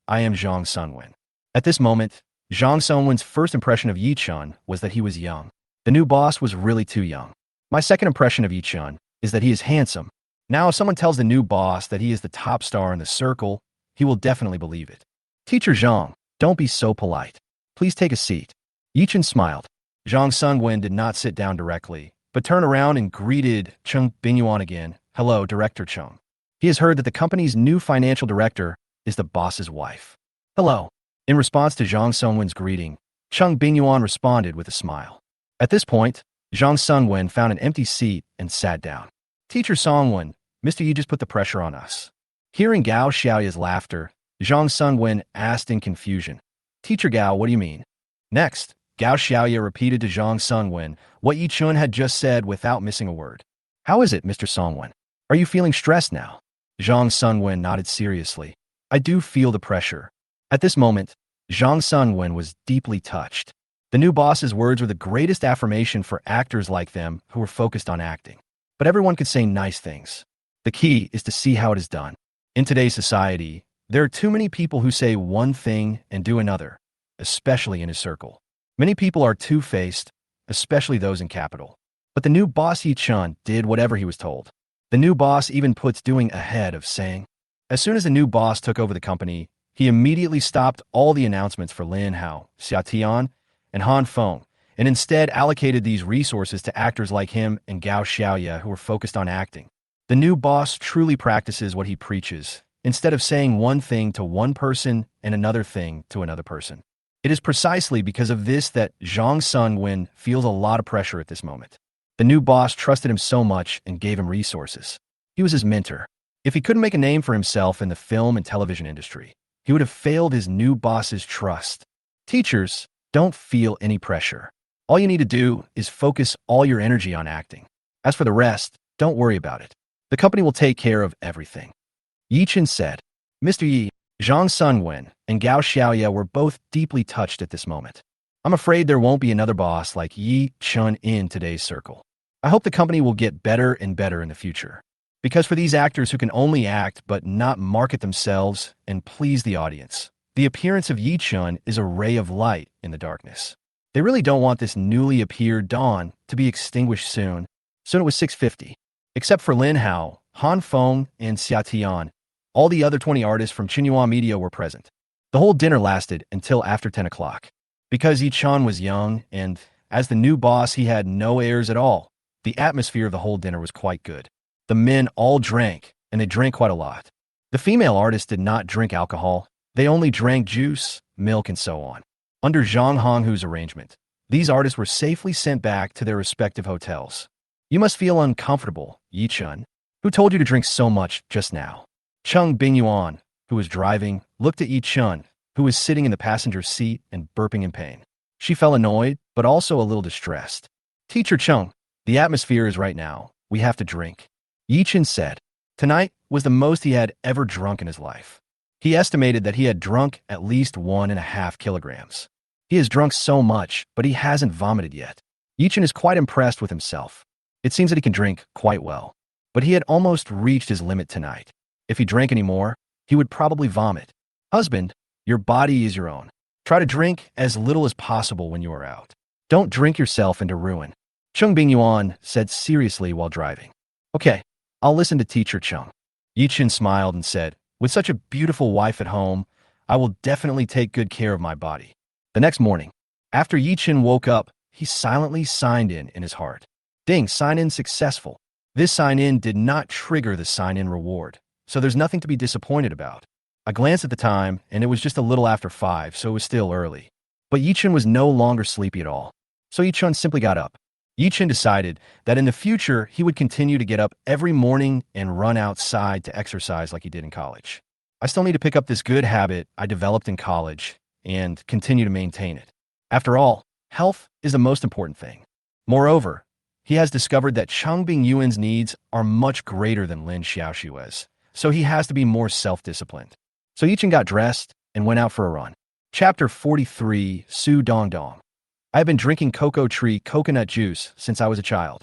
I am Zhang Sunwen. At this moment, Zhang Sunwen's first impression of Ye Chun was that he was young. The new boss was really too young. My second impression of Ye Chun is that he is handsome. Now, if someone tells the new boss that he is the top star in the circle, he will definitely believe it. Teacher Zhang, don't be so polite. Please take a seat. Ye Chun smiled. Zhang Sunwen did not sit down directly, but turned around and greeted Cheng Bingyuan again. Hello, Director Chung. He has heard that the company's new financial director is the boss's wife. Hello. In response to Zhang Sunwen's greeting, Cheng Bingyuan responded with a smile. At this point, Zhang Sunwen found an empty seat and sat down. Teacher Songwen, Mr. Yi just put the pressure on us. Hearing Gao Xiaoya's laughter, Zhang Sunwen asked in confusion, Teacher Gao, what do you mean? Next, Gao Xiaoya repeated to Zhang Sunwen what Ye Chun had just said without missing a word. How is it, Mr. Songwen? Are you feeling stressed now? Zhang Sunwen nodded seriously. I do feel the pressure. At this moment, Zhang Sunwen was deeply touched. The new boss's words were the greatest affirmation for actors like them who were focused on acting. But everyone could say nice things. The key is to see how it is done. In today's society, there are too many people who say one thing and do another, especially in his circle. Many people are two-faced, especially those in capital. But the new boss Ye Chun did whatever he was told. The new boss even puts doing ahead of saying. As soon as the new boss took over the company, he immediately stopped all the announcements for Lin Xiaoxue and Han Feng, and instead allocated these resources to actors like him and Gao Xiaoya who were focused on acting. The new boss truly practices what he preaches, instead of saying one thing to one person and another thing to another person. It is precisely because of this that Zhang Sunwen feels a lot of pressure at this moment. The new boss trusted him so much and gave him resources. He was his mentor. If he couldn't make a name for himself in the film and television industry, he would have failed his new boss's trust. Teachers, don't feel any pressure. All you need to do is focus all your energy on acting. As for the rest, don't worry about it. The company will take care of everything. Ye Chun said. Mr. Yi, Zhang Sunwen, and Gao Xiaoya were both deeply touched at this moment. I'm afraid there won't be another boss like Ye Chun in today's circle. I hope the company will get better and better in the future. Because for these actors who can only act but not market themselves and please the audience, the appearance of Ye Chun is a ray of light in the darkness. They really don't want this newly appeared dawn to be extinguished soon. Soon it was 6:50. Except for Lin Hao, Han Feng, and Xia Tian, all the other 20 artists from Xinhua Media were present. The whole dinner lasted until after 10 o'clock. Because Ye Chun was young, and as the new boss he had no airs at all, the atmosphere of the whole dinner was quite good. The men all drank, and they drank quite a lot. The female artists did not drink alcohol. They only drank juice, milk, and so on. Under Zhang Honghu's arrangement, these artists were safely sent back to their respective hotels. You must feel uncomfortable, Ye Chun. Who told you to drink so much just now? Cheng Bingyuan, who was driving, looked at Ye Chun, who was sitting in the passenger seat and burping in pain. She felt annoyed, but also a little distressed. Teacher Chung, the atmosphere is right now. We have to drink. Ye Chun said. Tonight was the most he had ever drunk in his life. He estimated that he had drunk at least 1.5 kilograms. He has drunk so much, but he hasn't vomited yet. Ye Chun is quite impressed with himself. It seems that he can drink quite well. But he had almost reached his limit tonight. If he drank any more, he would probably vomit. Husband, your body is your own. Try to drink as little as possible when you are out. Don't drink yourself into ruin. Cheng Bingyuan said seriously while driving. Okay, I'll listen to Teacher Chung. Ye Chun smiled and said, with such a beautiful wife at home, I will definitely take good care of my body. The next morning, after Ye Chun woke up, he silently signed in his heart. Ding, sign-in successful. This sign-in did not trigger the sign-in reward, so there's nothing to be disappointed about. I glanced at the time, and it was just a little after 5, so it was still early. But Ye Chun was no longer sleepy at all, so Ye Chun simply got up. Ye Chun decided that in the future, he would continue to get up every morning and run outside to exercise like he did in college. I still need to pick up this good habit I developed in college and continue to maintain it. After all, health is the most important thing. Moreover, he has discovered that Cheng Bingyuan's needs are much greater than Lin Xiaoxue's, so he has to be more self-disciplined. So Ye Chun got dressed and went out for a run. Chapter 43, Su Dong Dong. I have been drinking cocoa tree coconut juice since I was a child.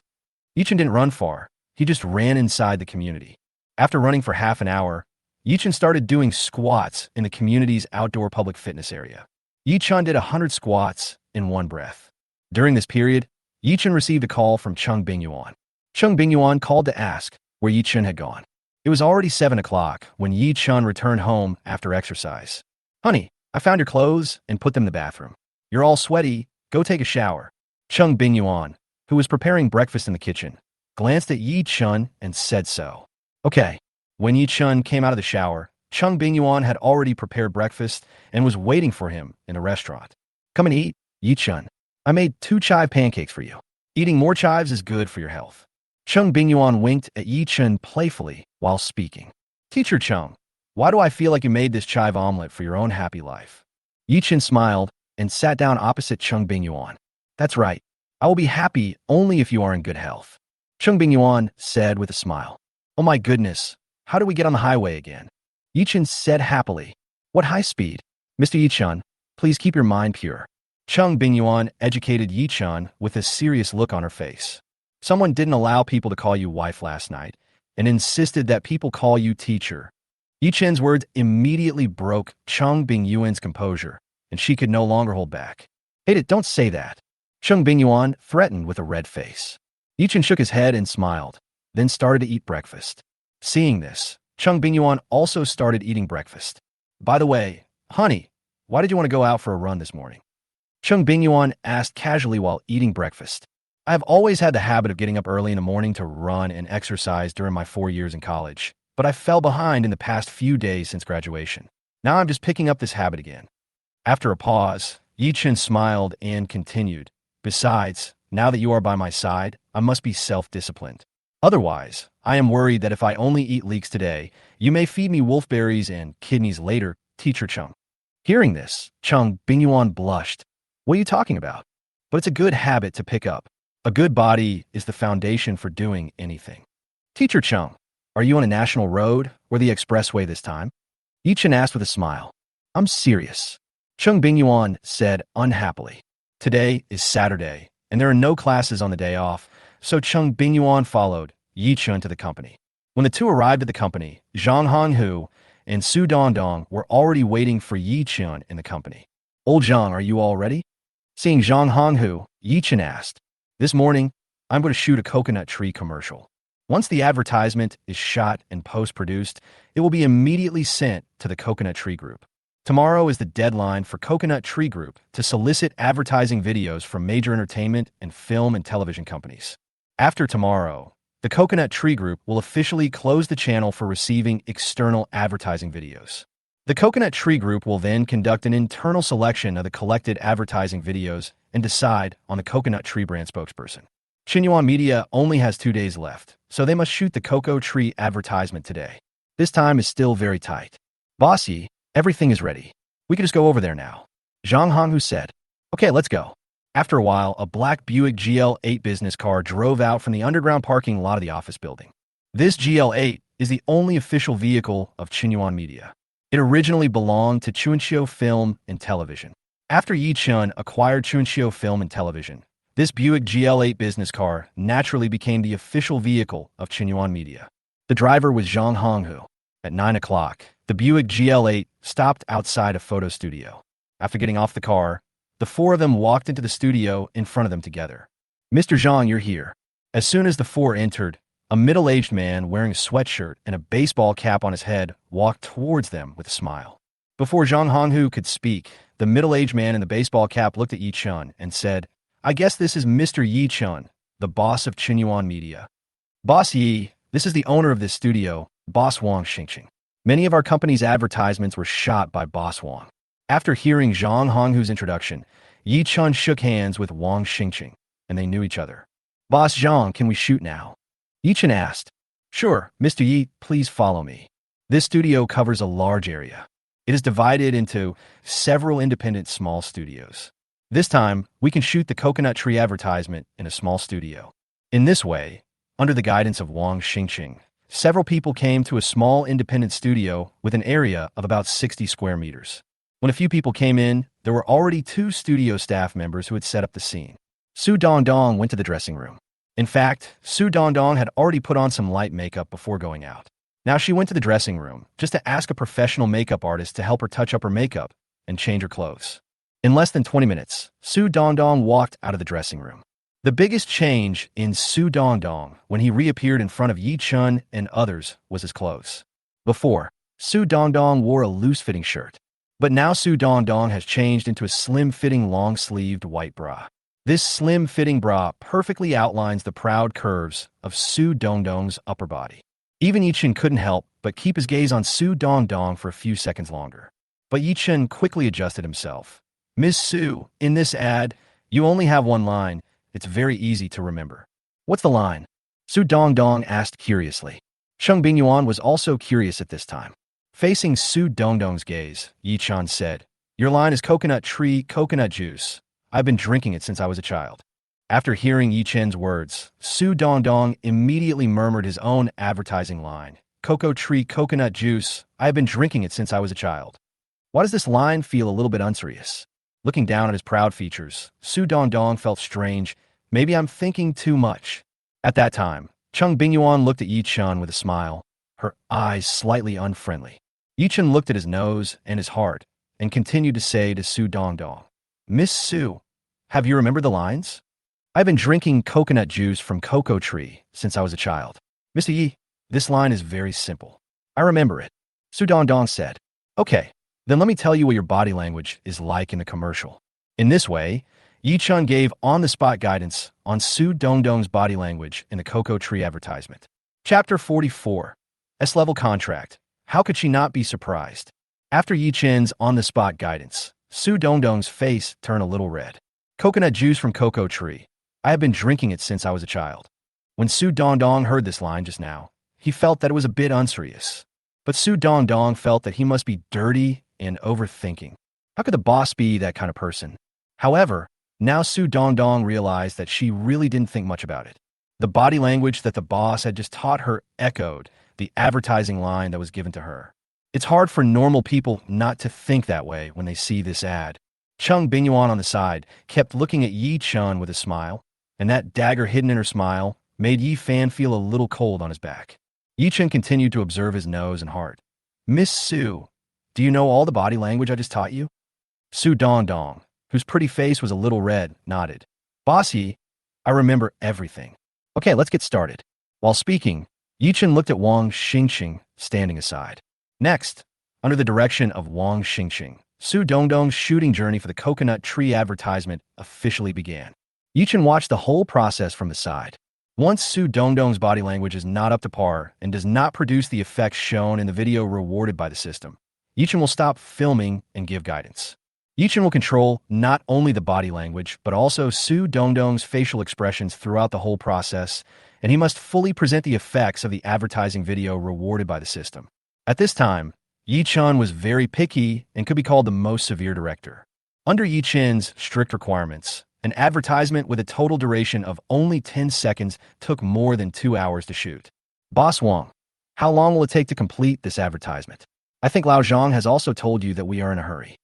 Ye Chun didn't run far. He just ran inside the community. After running for half an hour, Ye Chun started doing squats in the community's outdoor public fitness area. Ye Chun did 100 squats in one breath. During this period, Ye Chun received a call from Cheng Bingyuan. Cheng Bingyuan called to ask where Ye Chun had gone. It was already 7 o'clock when Ye Chun returned home after exercise. Honey, I found your clothes and put them in the bathroom. You're all sweaty. Go take a shower. Cheng Bingyuan, who was preparing breakfast in the kitchen, glanced at Ye Chun and said so. Okay. When Ye Chun came out of the shower, Cheng Bingyuan had already prepared breakfast and was waiting for him in the restaurant. Come and eat, Ye Chun. I made 2 chive pancakes for you. Eating more chives is good for your health. Cheng Bingyuan winked at Ye Chun playfully while speaking. Teacher Chung, why do I feel like you made this chive omelet for your own happy life? Ye Chun smiled and sat down opposite Cheng Bingyuan. That's right. I will be happy only if you are in good health. Cheng Bingyuan said with a smile. Oh my goodness, how do we get on the highway again? Ye Chun said happily. What high speed? Mr. Ye Chun, please keep your mind pure. Cheng Bingyuan educated Ye Chun with a serious look on her face. Someone didn't allow people to call you wife last night and insisted that people call you teacher. Ye Chun's words immediately broke Cheng Bingyuan's composure, and she could no longer hold back. Hey, don't say that. Cheng Bingyuan threatened with a red face. Ye Chun shook his head and smiled, then started to eat breakfast. Seeing this, Cheng Bingyuan also started eating breakfast. By the way, honey, why did you want to go out for a run this morning? Cheng Bingyuan asked casually while eating breakfast. I have always had the habit of getting up early in the morning to run and exercise during my 4 years in college, but I fell behind in the past few days since graduation. Now I'm just picking up this habit again. After a pause, Ye Chun smiled and continued. Besides, now that you are by my side, I must be self-disciplined. Otherwise, I am worried that if I only eat leeks today, you may feed me wolfberries and kidneys later, Teacher Chung. Hearing this, Cheng Bingyuan blushed. What are you talking about? But it's a good habit to pick up. A good body is the foundation for doing anything. Teacher Chung, are you on a national road or the expressway this time? Ye Chun asked with a smile. I'm serious. Cheng Bingyuan said unhappily. Today is Saturday, and there are no classes on the day off, so Cheng Bingyuan followed Ye Chun to the company. When the two arrived at the company, Zhang Honghu and Su Dongdong were already waiting for Ye Chun in the company. Old Zhang, are you all ready? Seeing Zhang Honghu, Ye Chun asked. This morning, I'm going to shoot a coconut tree commercial. Once the advertisement is shot and post-produced, it will be immediately sent to the Coconut Tree Group. Tomorrow is the deadline for Coconut Tree Group to solicit advertising videos from major entertainment and film and television companies. After tomorrow, the Coconut Tree Group will officially close the channel for receiving external advertising videos. The Coconut Tree Group will then conduct an internal selection of the collected advertising videos and decide on the Coconut Tree brand spokesperson. Xinyuan Media only has 2 days left, so they must shoot the Cocoa Tree advertisement today. This time is still very tight. Boss Yi, everything is ready. We can just go over there now. Zhang Honghu said. Okay, let's go. After a while, a black Buick GL8 business car drove out from the underground parking lot of the office building. This GL8 is the only official vehicle of Bingyuan Media. It originally belonged to Chunxiu Film and Television. After Ye Chun acquired Chunxiu Film and Television, this Buick GL8 business car naturally became the official vehicle of Bingyuan Media. The driver was Zhang Honghu. At 9 o'clock, the Buick GL8 stopped outside a photo studio. After getting off the car, the four of them walked into the studio in front of them together. Mr. Zhang, you're here. As soon as the four entered, a middle-aged man wearing a sweatshirt and a baseball cap on his head walked towards them with a smile. Before Zhang Honghu could speak, the middle-aged man in the baseball cap looked at Ye Chun and said, I guess this is Mr. Ye Chun, the boss of Bingyuan Media. Boss Yi, this is the owner of this studio, Boss Wang Xingqing. Many of our company's advertisements were shot by Boss Wang. After hearing Zhang Honghu's introduction, Ye Chun shook hands with Wang Xingqing, and they knew each other. Boss Zhang, can we shoot now? Ye Chun asked. Sure, Mr. Yi, please follow me. This studio covers a large area. It is divided into several independent small studios. This time, we can shoot the coconut tree advertisement in a small studio. In this way, under the guidance of Wang Xingqing, several people came to a small independent studio with an area of about 60 square meters. When a few people came in, there were already 2 studio staff members who had set up the scene. Su Dongdong went to the dressing room. In fact, Su Dongdong had already put on some light makeup before going out. Now she went to the dressing room just to ask a professional makeup artist to help her touch up her makeup and change her clothes. In less than 20 minutes, Su Dongdong walked out of the dressing room. The biggest change in Su Dongdong when he reappeared in front of Ye Chun and others was his clothes. Before, Su Dongdong wore a loose-fitting shirt. But now Su Dongdong has changed into a slim-fitting long-sleeved white bra. This slim-fitting bra perfectly outlines the proud curves of Su Dongdong's upper body. Even Ye Chun couldn't help but keep his gaze on Su Dongdong for a few seconds longer. But Ye Chun quickly adjusted himself. Miss Su, in this ad, you only have one line. It's very easy to remember. What's the line? Su Dongdong asked curiously. Cheng Bingyuan was also curious at this time. Facing Su Dongdong's gaze, Ye Chun said, Your line is coconut tree, coconut juice. I've been drinking it since I was a child. After hearing Ye Chun's words, Su Dongdong immediately murmured his own advertising line. Cocoa tree, coconut juice. I have been drinking it since I was a child. Why does this line feel a little bit unserious? Looking down at his proud features, Su Dongdong felt strange. Maybe I'm thinking too much. At that time, Cheng Bingyuan looked at Ye Chun with a smile, her eyes slightly unfriendly. Ye Chun looked at his nose and his heart and continued to say to Su Dongdong, Miss Su, have you remembered the lines? I've been drinking coconut juice from cocoa tree since I was a child. Mr. Yi, this line is very simple. I remember it. Su Dongdong said, Okay, then let me tell you what your body language is like in the commercial. In this way, Ye Chun gave on-the-spot guidance on Su Dongdong's body language in the cocoa tree advertisement. Chapter 44. S-Level Contract. How could she not be surprised? After Ye Chun's on-the-spot guidance, Su Dongdong's face turned a little red. Coconut juice from cocoa tree. I have been drinking it since I was a child. When Su Dongdong heard this line just now, he felt that it was a bit unserious. But Su Dongdong felt that he must be dirty and overthinking. How could the boss be that kind of person? However, now Su Dongdong realized that she really didn't think much about it. The body language that the boss had just taught her echoed the advertising line that was given to her. It's hard for normal people not to think that way when they see this ad. Cheng Bingyuan on the side kept looking at Ye Chun with a smile, and that dagger hidden in her smile made Ye Fan feel a little cold on his back. Ye Chun continued to observe his nose and heart. Miss Su, do you know all the body language I just taught you? Su Dongdong, whose pretty face was a little red, nodded. Boss Yi, I remember everything. Okay, let's get started. While speaking, Ye Chun looked at Wang Xingqing, standing aside. Next, under the direction of Wang Xingqing, Su Dongdong's shooting journey for the coconut tree advertisement officially began. Ye Chun watched the whole process from the side. Once Su Dongdong's body language is not up to par and does not produce the effects shown in the video rewarded by the system, Ye Chun will stop filming and give guidance. Ye Chun will control not only the body language, but also Su Dongdong's facial expressions throughout the whole process, and he must fully present the effects of the advertising video rewarded by the system. At this time, Ye Chun was very picky and could be called the most severe director. Under Ye Chun's strict requirements, an advertisement with a total duration of only 10 seconds took more than 2 hours to shoot. Boss Wang, how long will it take to complete this advertisement? I think Lao Zhang has also told you that we are in a hurry.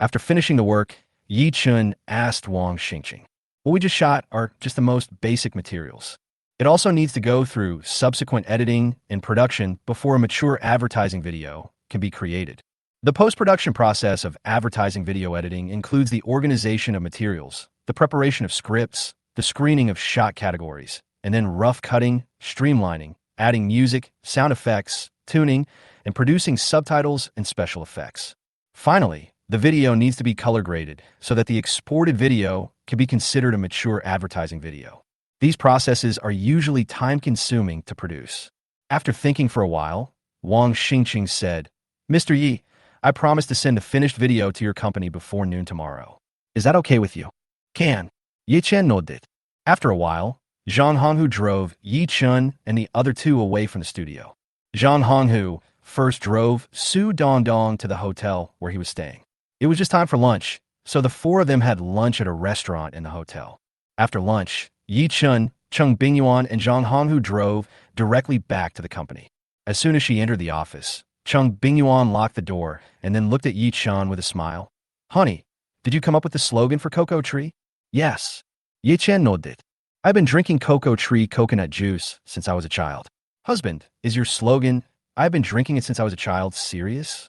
After finishing the work, Ye Chun asked Wang Xingqing, what we just shot are just the most basic materials. It also needs to go through subsequent editing and production before a mature advertising video can be created. The post-production process of advertising video editing includes the organization of materials, the preparation of scripts, the screening of shot categories, and then rough cutting, streamlining, adding music, sound effects, tuning, and producing subtitles and special effects. Finally, the video needs to be color graded so that the exported video can be considered a mature advertising video. These processes are usually time-consuming to produce. After thinking for a while, Wang Xingqing said, Mr. Yi, I promise to send a finished video to your company before noon tomorrow. Is that okay with you? Can. Ye Chen nodded. After a while, Zhang Honghu drove Ye Chun and the other two away from the studio. Zhang Honghu first drove Su Dongdong to the hotel where he was staying. It was just time for lunch, so the four of them had lunch at a restaurant in the hotel. After lunch, Ye Chun, Cheng Bingyuan, and Zhang Honghu drove directly back to the company. As soon as she entered the office, Cheng Bingyuan locked the door and then looked at Ye Chun with a smile. Honey, did you come up with the slogan for Cocoa Tree? Yes. Ye Chen nodded. I've been drinking Cocoa Tree coconut juice since I was a child. Husband, is your slogan, I've been drinking it since I was a child, serious?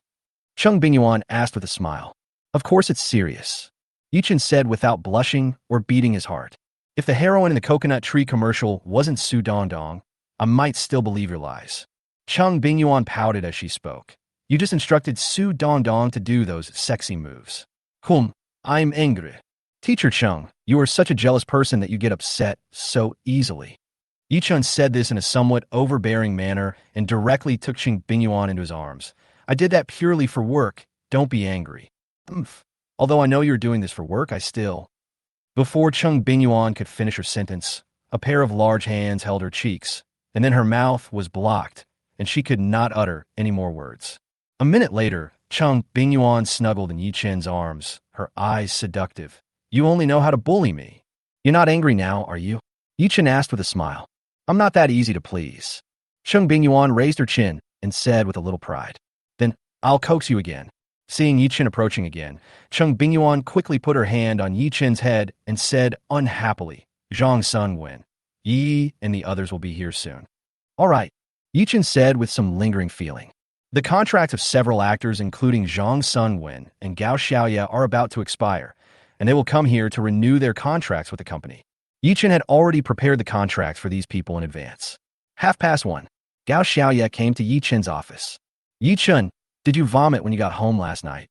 Cheng Bingyuan asked with a smile. Of course it's serious. Ye Chen said without blushing or beating his heart. If the heroine in the coconut tree commercial wasn't Su Dongdong, I might still believe your lies. Cheng Bingyuan pouted as she spoke. You just instructed Su Dongdong to do those sexy moves. I'm angry. Teacher Chung, you are such a jealous person that you get upset so easily. Ye Chun said this in a somewhat overbearing manner and directly took Cheng Bingyuan into his arms. I did that purely for work. Don't be angry. Although I know you're doing this for work, I still... Before Cheng Bingyuan could finish her sentence, a pair of large hands held her cheeks, and then her mouth was blocked, and she could not utter any more words. A minute later, Cheng Bingyuan snuggled in Ye Chen's arms, her eyes seductive. You only know how to bully me. You're not angry now, are you? Ye Chen asked with a smile. I'm not that easy to please. Cheng Bingyuan raised her chin and said with a little pride. Then, I'll coax you again. Seeing Ye Chen approaching again, Cheng Bingyuan quickly put her hand on Ye Chen's head and said unhappily, Zhang Sun Wen. Yi and the others will be here soon. All right, Ye Chen said with some lingering feeling. The contracts of several actors including Zhang Sun Wen and Gao Xiaoya are about to expire, and they will come here to renew their contracts with the company. Ye Chen had already prepared the contracts for these people in advance. 1:30, Gao Xiaoya came to Ye Chen's office. Ye Chen, did you vomit when you got home last night?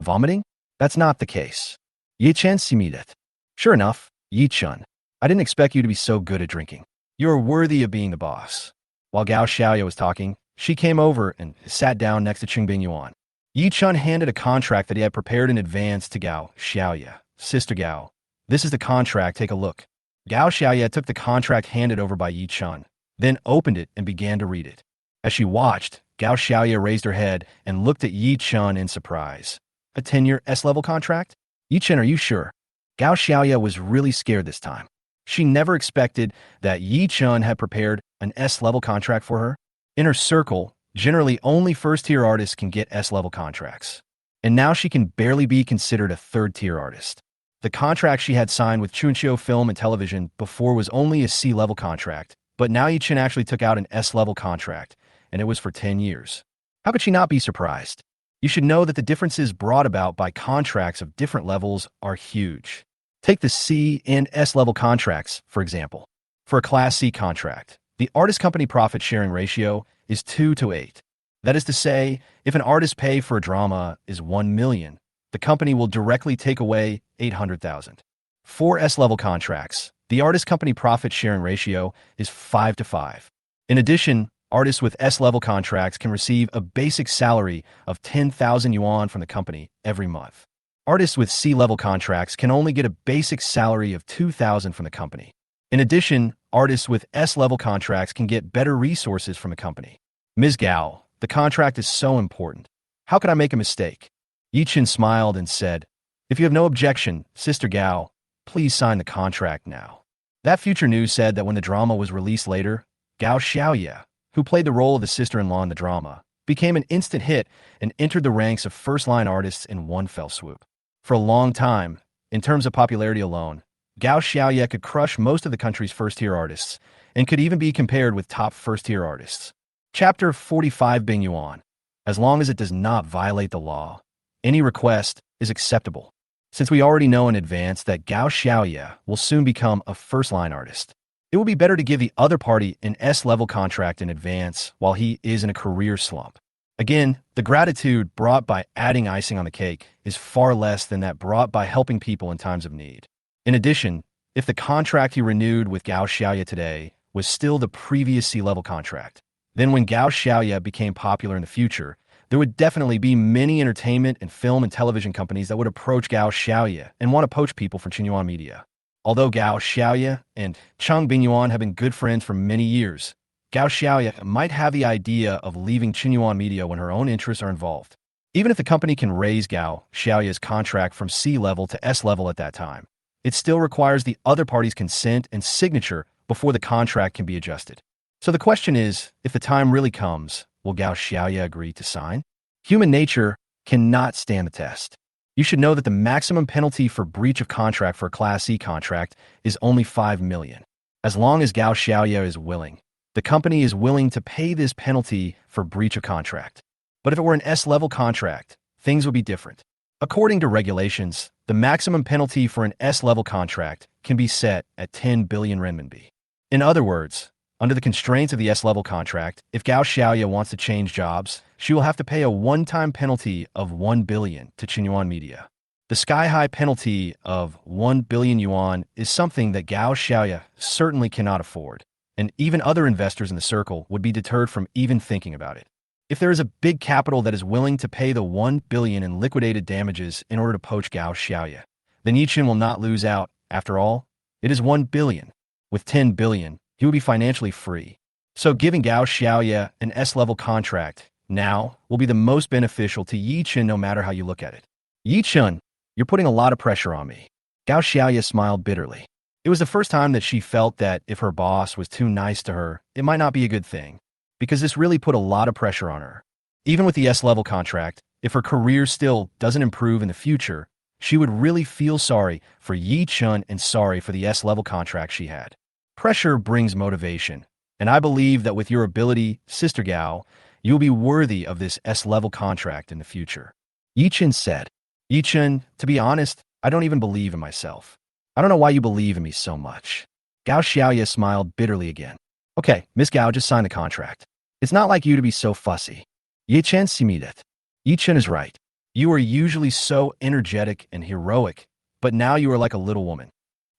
Vomiting? That's not the case. Ye Chen similed. Sure enough, Ye Chen. I didn't expect you to be so good at drinking. You're worthy of being the boss. While Gao Xiaoya was talking, she came over and sat down next to Cheng Bingyuan. Ye Chun handed a contract that he had prepared in advance to Gao Xiaoya. Sister Gao, this is the contract, take a look. Gao Xiaoya took the contract handed over by Ye Chun, then opened it and began to read it. As she watched, Gao Xiaoya raised her head and looked at Ye Chun in surprise. A 10-year S-level contract? Ye Chun, are you sure? Gao Xiaoya was really scared this time. She never expected that Ye Chun had prepared an S-level contract for her. In her circle, generally only first-tier artists can get S-level contracts. And now she can barely be considered a third-tier artist. The contract she had signed with Chunqiu Film and Television before was only a C-level contract, but now Ye Chun actually took out an S-level contract, and it was for 10 years. How could she not be surprised? You should know that the differences brought about by contracts of different levels are huge. Take the C and S-level contracts, for example. For a Class C contract, the artist company profit sharing ratio is 2:8. That is to say, if an artist pay for a drama is 1 million, the company will directly take away 800,000. For S-level contracts, the artist company profit sharing ratio is 5:5. In addition, artists with S-level contracts can receive a basic salary of 10,000 yuan from the company every month. Artists with C-level contracts can only get a basic salary of 2,000 from the company. In addition, artists with S-level contracts can get better resources from the company. Ms. Gao, The contract is so important. How could I make a mistake? Ye Chun smiled and said, if you have no objection, Sister Gao, please sign the contract now. That future news said that when the drama was released later, Gao Xiaoye, who played the role of the sister-in-law in the drama, became an instant hit and entered the ranks of first-line artists in one fell swoop. For a long time, in terms of popularity alone, Gao Xiaoye could crush most of the country's first-tier artists and could even be compared with top first-tier artists. Chapter 45 Bingyuan. As long as it does not violate the law, any request is acceptable. Since we already know in advance that Gao Xiaoye will soon become a first-line artist, it will be better to give the other party an S-level contract in advance while he is in a career slump. Again, the gratitude brought by adding icing on the cake is far less than that brought by helping people in times of need. In addition, if the contract he renewed with Gao Xiaoye today was still the previous C-level contract, then when Gao Xiaoye became popular in the future, there would definitely be many entertainment and film and television companies that would approach Gao Xiaoye and want to poach people from Xinhuan Media. Although Gao Xiaoye and Cheng Bingyuan have been good friends for many years, Gao Xiaoye might have the idea of leaving Xinhuan Media when her own interests are involved. Even if the company can raise Gao Xiaoye's contract from C level to S level at that time, it still requires the other party's consent and signature before the contract can be adjusted. So the question is, if the time really comes, will Gao Xiaoye agree to sign? Human nature cannot stand the test. You should know that the maximum penalty for breach of contract for a Class C contract is only 5 million. As long as Gao Xiaoye is willing, the company is willing to pay this penalty for breach of contract. But if it were an S-level contract, things would be different. According to regulations, the maximum penalty for an S-level contract can be set at 10 billion renminbi. In other words, under the constraints of the S-level contract, if Gao Xiaoye wants to change jobs, she will have to pay a one-time penalty of 1 billion to Xinhuan Media. The sky-high penalty of 1 billion yuan is something that Gao Xiaoye certainly cannot afford, and even other investors in the circle would be deterred from even thinking about it. If there is a big capital that is willing to pay the 1 billion in liquidated damages in order to poach Gao Xiaoye, then Ye Chun will not lose out. After all, it is 1 billion. With 10 billion, he will be financially free. So giving Gao Xiaoye an S-level contract now will be the most beneficial to Ye Chun no matter how you look at it. Ye Chun, you're putting a lot of pressure on me. Gao Xiaoye smiled bitterly. It was the first time that she felt that if her boss was too nice to her, it might not be a good thing, because this really put a lot of pressure on her. Even with the S-level contract, if her career still doesn't improve in the future, she would really feel sorry for Ye Chun and sorry for the S-level contract she had. Pressure brings motivation, and I believe that with your ability, Sister Gao, you will be worthy of this S-level contract in the future. Ye Chun said. Ye Chun, to be honest, I don't even believe in myself. I don't know why you believe in me so much. Gao Xiaoye smiled bitterly again. Okay, Miss Gao, just sign the contract. It's not like you to be so fussy. Ye Chun simid. Ye Chun is right. You are usually so energetic and heroic, but now you are like a little woman.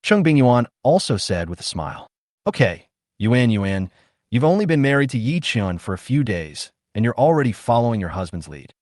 Cheng Bingyuan also said with a smile. Okay, Yuan, you've only been married to Ye Chun for a few days, and you're already following your husband's lead.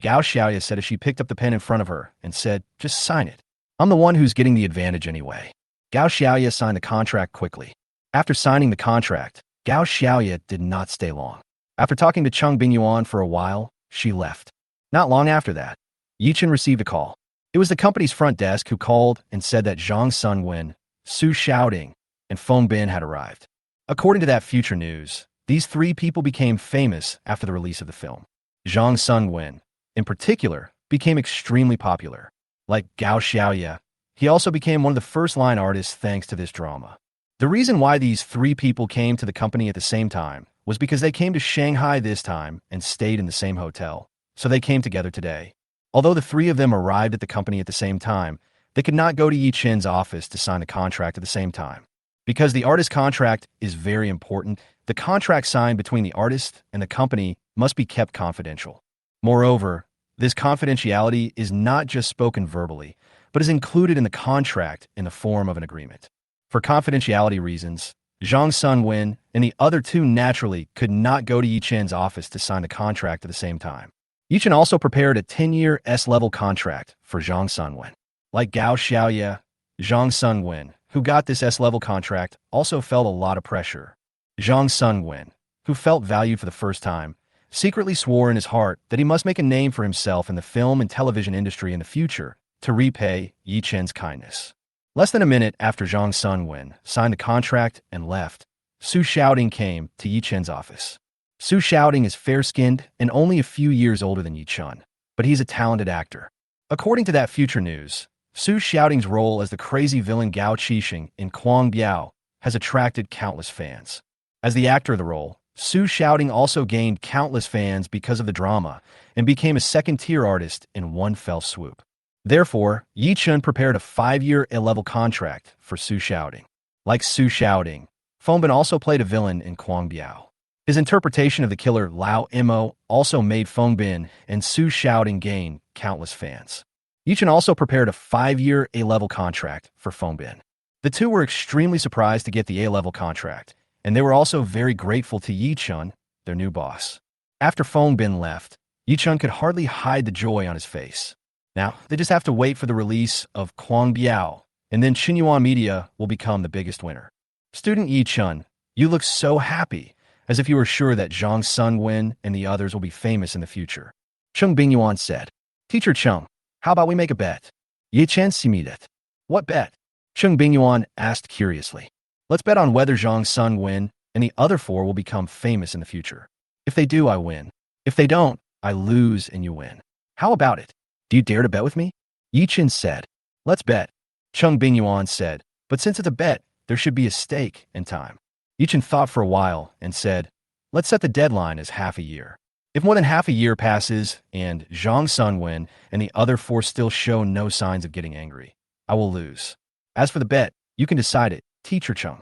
Gao Xiaoye said as she picked up the pen in front of her and said, just sign it. I'm the one who's getting the advantage anyway. Gao Xiaoye signed the contract quickly. After signing the contract, Gao Xiaoye did not stay long. After talking to Cheng Bingyuan for a while, she left. Not long after that, Ye Chun received a call. It was the company's front desk who called and said that Zhang Sunwen, Su Xiaoding, and Feng Bin had arrived. According to that future news, these three people became famous after the release of the film. Zhang Sunwen, in particular, became extremely popular. Like Gao Xiaoye, he also became one of the first-line artists thanks to this drama. The reason why these three people came to the company at the same time was because they came to Shanghai this time and stayed in the same hotel, so they came together today. Although the three of them arrived at the company at the same time, they could not go to Ye Chun's office to sign the contract at the same time. Because the artist contract is very important, the contract signed between the artist and the company must be kept confidential. Moreover, this confidentiality is not just spoken verbally, but is included in the contract in the form of an agreement. For confidentiality reasons, Zhang Sunwen and the other two naturally could not go to Ye Chun's office to sign the contract at the same time. Ye Chun also prepared a 10-year S-level contract for Zhang Sunwen. Like Gao Xiaoye, Zhang Sunwen, who got this S-level contract, also felt a lot of pressure. Zhang Sunwen, who felt valued for the first time, secretly swore in his heart that he must make a name for himself in the film and television industry in the future to repay Ye Chun's kindness. Less than a minute after Zhang Sunwen signed the contract and left, Su Xiaoding came to Ye Chun's office. Su Xiaoding is fair-skinned and only a few years older than Ye Chun, but he's a talented actor. According to that future news, Su Xiaoding's role as the crazy villain Gao Qixing in Kuang Biao has attracted countless fans. As the actor of the role, Su Xiaoding also gained countless fans because of the drama and became a second-tier artist in one fell swoop. Therefore, Ye Chun prepared a 5-year A-level contract for Su Xiaoding. Like Su Xiaoding, Fengbin also played a villain in Kuang Biao. His interpretation of the killer Lao Imo also made Fengbin and Su Xiaoding gain countless fans. Ye Chun also prepared a 5-year A-level contract for Fengbin. The two were extremely surprised to get the A-level contract, and they were also very grateful to Ye Chun, their new boss. After Fengbin left, Ye Chun could hardly hide the joy on his face. Now, they just have to wait for the release of Kuang Biao, and then Xinhua Media will become the biggest winner. Student Ye Chun, you look so happy, as if you were sure that Zhang Sunwen and the others will be famous in the future. Cheng Bingyuan said, Teacher Chung, how about we make a bet? Ye Chen Simidet. What bet? Cheng Bingyuan asked curiously. Let's bet on whether Zhang Sunwen and the other 4 will become famous in the future. If they do, I win. If they don't, I lose and you win. How about it? Do you dare to bet with me? Ye Chun said. Let's bet. Cheng Bingyuan said, but since it's a bet, there should be a stake and time. Ye Chun thought for a while and said, let's set the deadline as half a year. If more than half a year passes and Zhang Sunwen and the other 4 still show no signs of getting angry, I will lose. As for the bet, you can decide it, Teacher Chung.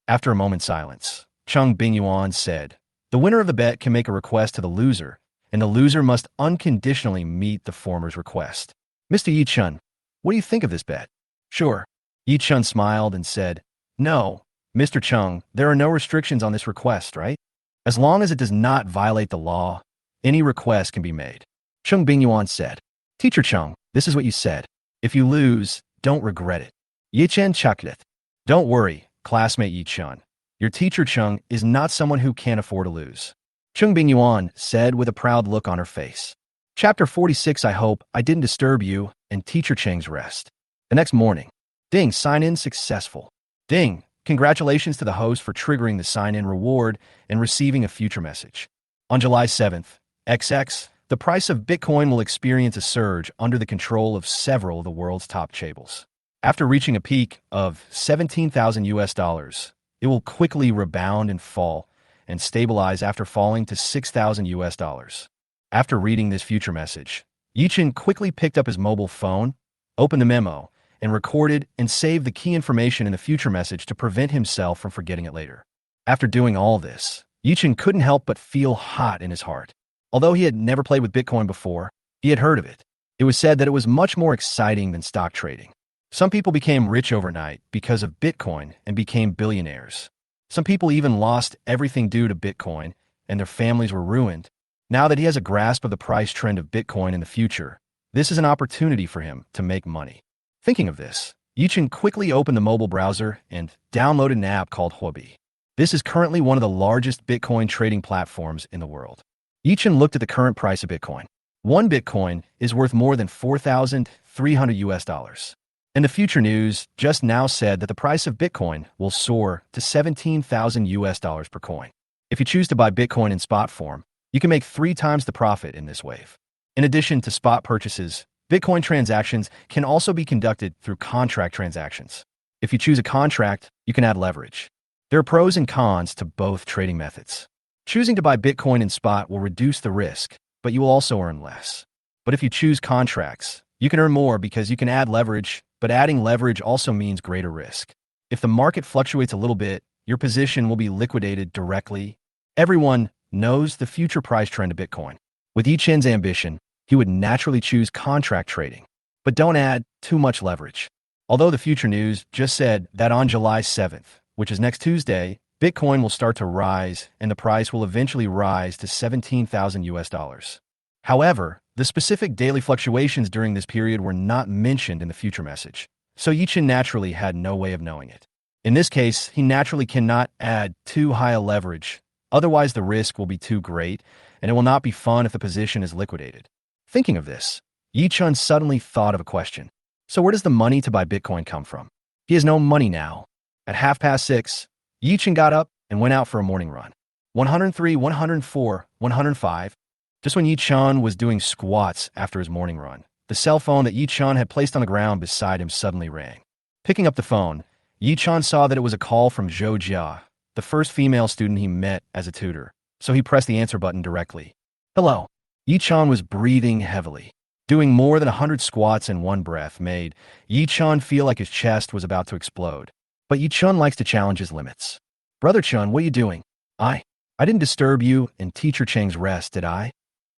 After a moment's silence, Cheng Bingyuan said, the winner of the bet can make a request to the loser, and the loser must unconditionally meet the former's request. Mr. Ye Chun, what do you think of this bet? Sure. Ye Chun smiled and said, no, Mr. Chung, there are no restrictions on this request, right? As long as it does not violate the law, any request can be made. Cheng Bingyuan said, Teacher Chung, this is what you said. If you lose, don't regret it. Ye Chen chucklet. Don't worry, classmate Ye Chun. Your teacher Chung is not someone who can't afford to lose. Cheng Bingyuan said with a proud look on her face. Chapter 46. I hope I didn't disturb you and Teacher Cheng's rest. The next morning. Ding, sign-in successful. Ding, congratulations to the host for triggering the sign-in reward and receiving a future message. On July 7th, XX, the price of Bitcoin will experience a surge under the control of several of the world's top chaebol. After reaching a peak of 17,000 US dollars, it will quickly rebound and fall and stabilize after falling to 6,000 US dollars. After reading this future message, Ye Chun quickly picked up his mobile phone, opened the memo, and recorded and saved the key information in the future message to prevent himself from forgetting it later. After doing all this, Ye Chun couldn't help but feel hot in his heart. Although he had never played with Bitcoin before, he had heard of it. It was said that it was much more exciting than stock trading. Some people became rich overnight because of Bitcoin and became billionaires. Some people even lost everything due to Bitcoin, and their families were ruined. Now that he has a grasp of the price trend of Bitcoin in the future, this is an opportunity for him to make money. Thinking of this, Ye Chun quickly opened the mobile browser and downloaded an app called Huobi. This is currently one of the largest Bitcoin trading platforms in the world. Ye Chun looked at the current price of Bitcoin. One Bitcoin is worth more than 4,300 US dollars. And the future news just now said that the price of Bitcoin will soar to 17,000 US dollars per coin. If you choose to buy Bitcoin in spot form, you can make 3 times the profit in this wave. In addition to spot purchases, Bitcoin transactions can also be conducted through contract transactions. If you choose a contract, you can add leverage. There are pros and cons to both trading methods. Choosing to buy Bitcoin in spot will reduce the risk, but you will also earn less. But if you choose contracts, you can earn more because you can add leverage, but adding leverage also means greater risk. If the market fluctuates a little bit, your position will be liquidated directly. Everyone knows the future price trend of Bitcoin. With Ye Chun's ambition, he would naturally choose contract trading. But don't add too much leverage. Although the future news just said that on July 7th, which is next Tuesday, Bitcoin will start to rise and the price will eventually rise to 17,000 US dollars. However, the specific daily fluctuations during this period were not mentioned in the future message, so Ye Chun naturally had no way of knowing it. In this case, he naturally cannot add too high a leverage, Otherwise, the risk will be too great, and it will not be fun if the position is liquidated. Thinking of this, Ye Chun suddenly thought of a question. So where does the money to buy Bitcoin come from? He has no money now. At 6:30, Ye Chun got up and went out for a morning run. 103, 104, 105. Just when Ye Chun was doing squats after his morning run, the cell phone that Ye Chun had placed on the ground beside him suddenly rang. Picking up the phone, Ye Chun saw that it was a call from Zhou Jia, the first female student he met as a tutor, so he pressed the answer button directly. Hello. Ye Chun was breathing heavily. Doing more than 100 squats in one breath made Ye Chun feel like his chest was about to explode. But Ye Chun likes to challenge his limits. Brother Chun, what are you doing? I didn't disturb you in Teacher Cheng's rest, did I?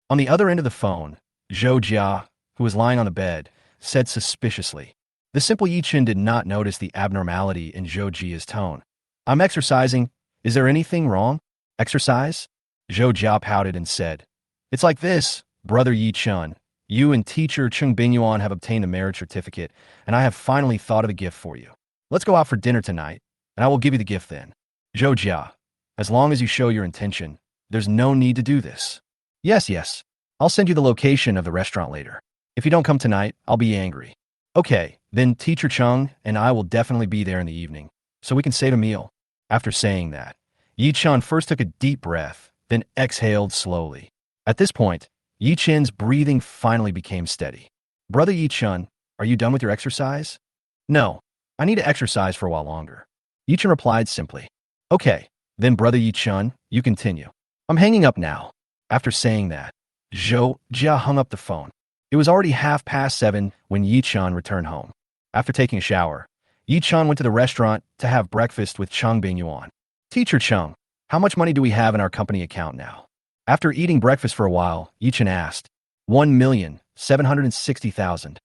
On the other end of the phone, Zhou Jia, who was lying on the bed, said suspiciously. The simple Ye Chun did not notice the abnormality in Zhou Jia's tone. I'm exercising. Is there anything wrong? Exercise? Zhou Jia pouted and said, It's like this, Brother Ye Chun. You and teacher Cheng Bingyuan have obtained a marriage certificate, and I have finally thought of a gift for you. Let's go out for dinner tonight, and I will give you the gift then. Zhou Jia, as long as you show your intention, there's no need to do this. Yes. I'll send you the location of the restaurant later. If you don't come tonight, I'll be angry. Okay, then teacher Chung and I will definitely be there in the evening, so we can save a meal. After saying that, Ye Chun first took a deep breath, then exhaled slowly. At this point, Ye Chun's breathing finally became steady. Brother Ye Chun, are you done with your exercise? No, I need to exercise for a while longer. Ye Chun replied simply. Okay, then Brother Ye Chun, you continue. I'm hanging up now. After saying that, Zhou Jia hung up the phone. It was already 7:30 when Ye Chun returned home. After taking a shower, Ye Chun went to the restaurant to have breakfast with Cheng Bingyuan. Teacher Chung, how much money do we have in our company account now? After eating breakfast for a while, Ye Chun asked. 1,760,000.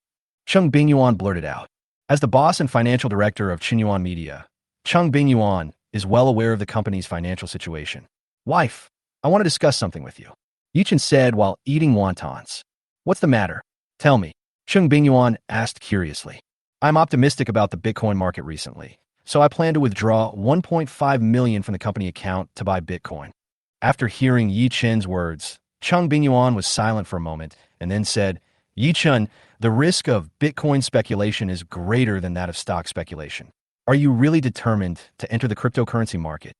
Cheng Bingyuan blurted out. As the boss and financial director of Qinyuan Media, Cheng Bingyuan is well aware of the company's financial situation. Wife, I want to discuss something with you. Ye Chun said while eating wontons. What's the matter? Tell me. Cheng Bingyuan asked curiously. I'm optimistic about the Bitcoin market recently, so I plan to withdraw 1.5 million from the company account to buy Bitcoin. After hearing Ye Chun's words, Cheng Bingyuan was silent for a moment and then said, Ye Chun, the risk of Bitcoin speculation is greater than that of stock speculation. Are you really determined to enter the cryptocurrency market?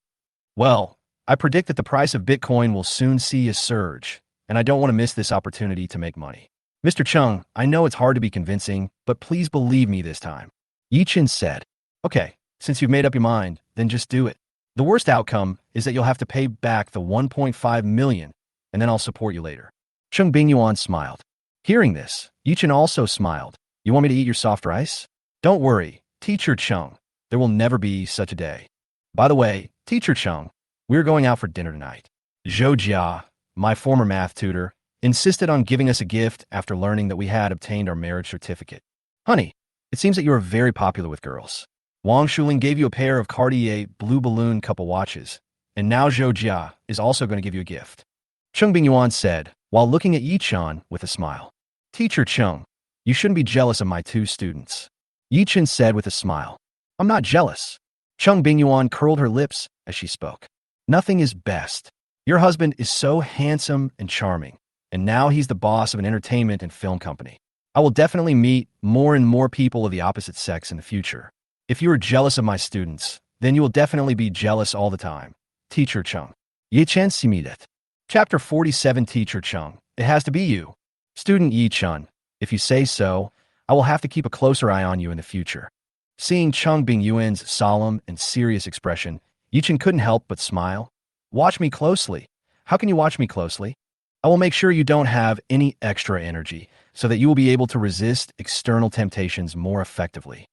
Well, I predict that the price of Bitcoin will soon see a surge, and I don't want to miss this opportunity to make money. Mr. Chung, I know it's hard to be convincing, but please believe me this time. Ye Chun said, Okay, since you've made up your mind, then just do it. The worst outcome is that you'll have to pay back the 1.5 million, and then I'll support you later. Cheng Bingyuan smiled. Hearing this, Ye Chun also smiled. You want me to eat your soft rice? Don't worry, Teacher Chung. There will never be such a day. By the way, Teacher Chung, we're going out for dinner tonight. Zhou Jia, my former math tutor, insisted on giving us a gift after learning that we had obtained our marriage certificate. Honey, it seems that you are very popular with girls. Wang Shuling gave you a pair of Cartier blue balloon couple watches, and now Zhou Jia is also going to give you a gift. Cheng Bingyuan said, while looking at Ye Chun with a smile. Teacher Chung, you shouldn't be jealous of my two students. Ye Chun said with a smile. I'm not jealous. Cheng Bingyuan curled her lips as she spoke. Nothing is best. Your husband is so handsome and charming, and now he's the boss of an entertainment and film company. I will definitely meet more and more people of the opposite sex in the future. If you are jealous of my students, then you will definitely be jealous all the time. Teacher Chung. Ye Chun Simidet. Chapter 47 Teacher Chung. It has to be you. Student Ye Chun. If you say so, I will have to keep a closer eye on you in the future. Seeing Cheng Bingyuan's solemn and serious expression, Ye Chun couldn't help but smile. Watch me closely. How can you watch me closely? I will make sure you don't have any extra energy so that you will be able to resist external temptations more effectively.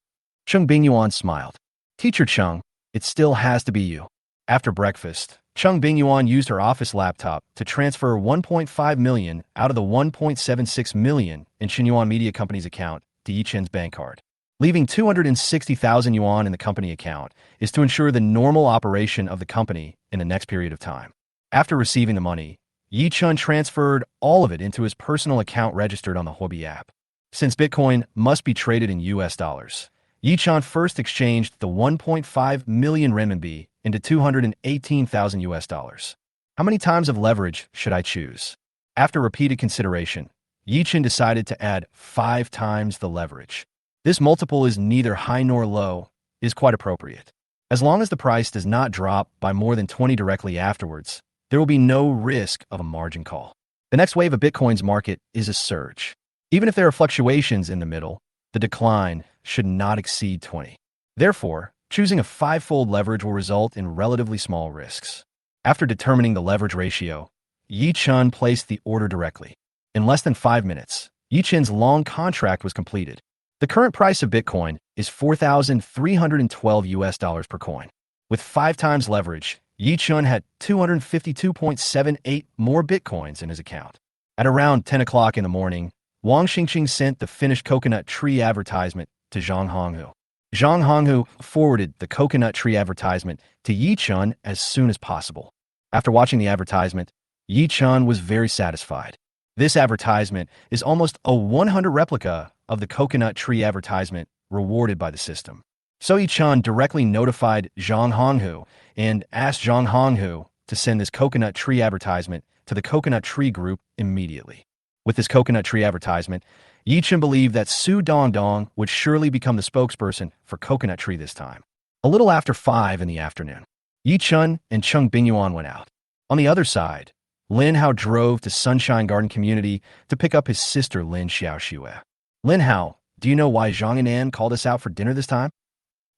Cheng Bingyuan smiled. Teacher Chung, it still has to be you. After breakfast, Cheng Bingyuan used her office laptop to transfer 1.5 million out of the 1.76 million in Qinyuan Media Company's account to Ye Chun's bank card. Leaving 260,000 yuan in the company account is to ensure the normal operation of the company in the next period of time. After receiving the money, Ye Chun transferred all of it into his personal account registered on the Huobi app. Since Bitcoin must be traded in US dollars, Ye Chun first exchanged the 1.5 million renminbi into 218,000 US dollars. How many times of leverage should I choose? After repeated consideration, Ye Chun decided to add 5 times the leverage. This multiple is neither high nor low, is quite appropriate. As long as the price does not drop by more than 20 directly afterwards, there will be no risk of a margin call. The next wave of Bitcoin's market is a surge. Even if there are fluctuations in the middle, the decline should not exceed 20. Therefore, choosing a 5-fold leverage will result in relatively small risks. After determining the leverage ratio, Ye Chun placed the order directly. In less than 5 minutes, Ye Chun's long contract was completed. The current price of Bitcoin is $4,312 per coin. With 5 times leverage, Ye Chun had 252.78 more Bitcoins in his account. At around 10 o'clock in the morning, Wang Xingqing sent the finished coconut tree advertisement to Zhang Honghu. Zhang Honghu forwarded the coconut tree advertisement to Ye Chun as soon as possible. After watching the advertisement, Ye Chun was very satisfied. This advertisement is almost a 100 replica of the coconut tree advertisement rewarded by the system. So Ye Chun directly notified Zhang Honghu and asked Zhang Honghu to send this coconut tree advertisement to the coconut tree group immediately. With this coconut tree advertisement, Ye Chun believed that Su Dongdong would surely become the spokesperson for coconut tree this time. A little after 5 in the afternoon, Ye Chun and Cheng Bingyuan went out. On the other side, Lin Hao drove to Sunshine Garden Community to pick up his sister Lin Xiaoxue. Lin Hao, do you know why Zhang and Ann called us out for dinner this time?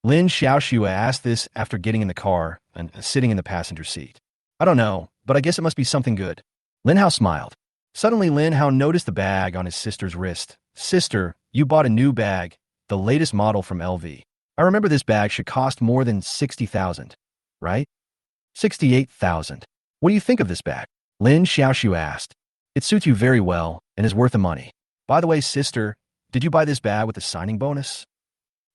Lin Xiaoxue asked this after getting in the car and sitting in the passenger seat. I don't know, but I guess it must be something good. Lin Hao smiled. Suddenly, Lin Hao noticed the bag on his sister's wrist. Sister, you bought a new bag, the latest model from LV. I remember this bag should cost more than 60,000, right? 68,000. What do you think of this bag? Lin Xiaoxue asked. It suits you very well and is worth the money. By the way, sister, did you buy this bag with a signing bonus?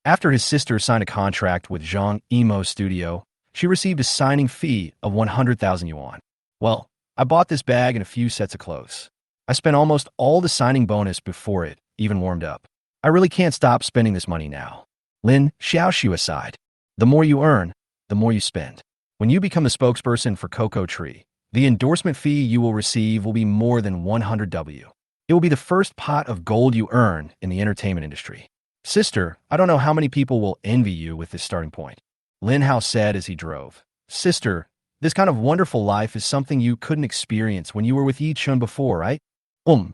After his sister signed a contract with Zhang Emo Studio, she received a signing fee of 100,000 yuan. Well, I bought this bag and a few sets of clothes. I spent almost all the signing bonus before it even warmed up. I really can't stop spending this money now. Lin Xiaoxue sighed. The more you earn, the more you spend. When you become the spokesperson for Cocoa Tree, the endorsement fee you will receive will be more than 100 W. It will be the first pot of gold you earn in the entertainment industry. Sister, I don't know how many people will envy you with this starting point. Lin Hao said as he drove. Sister, this kind of wonderful life is something you couldn't experience when you were with Ye Chun before, right? Lin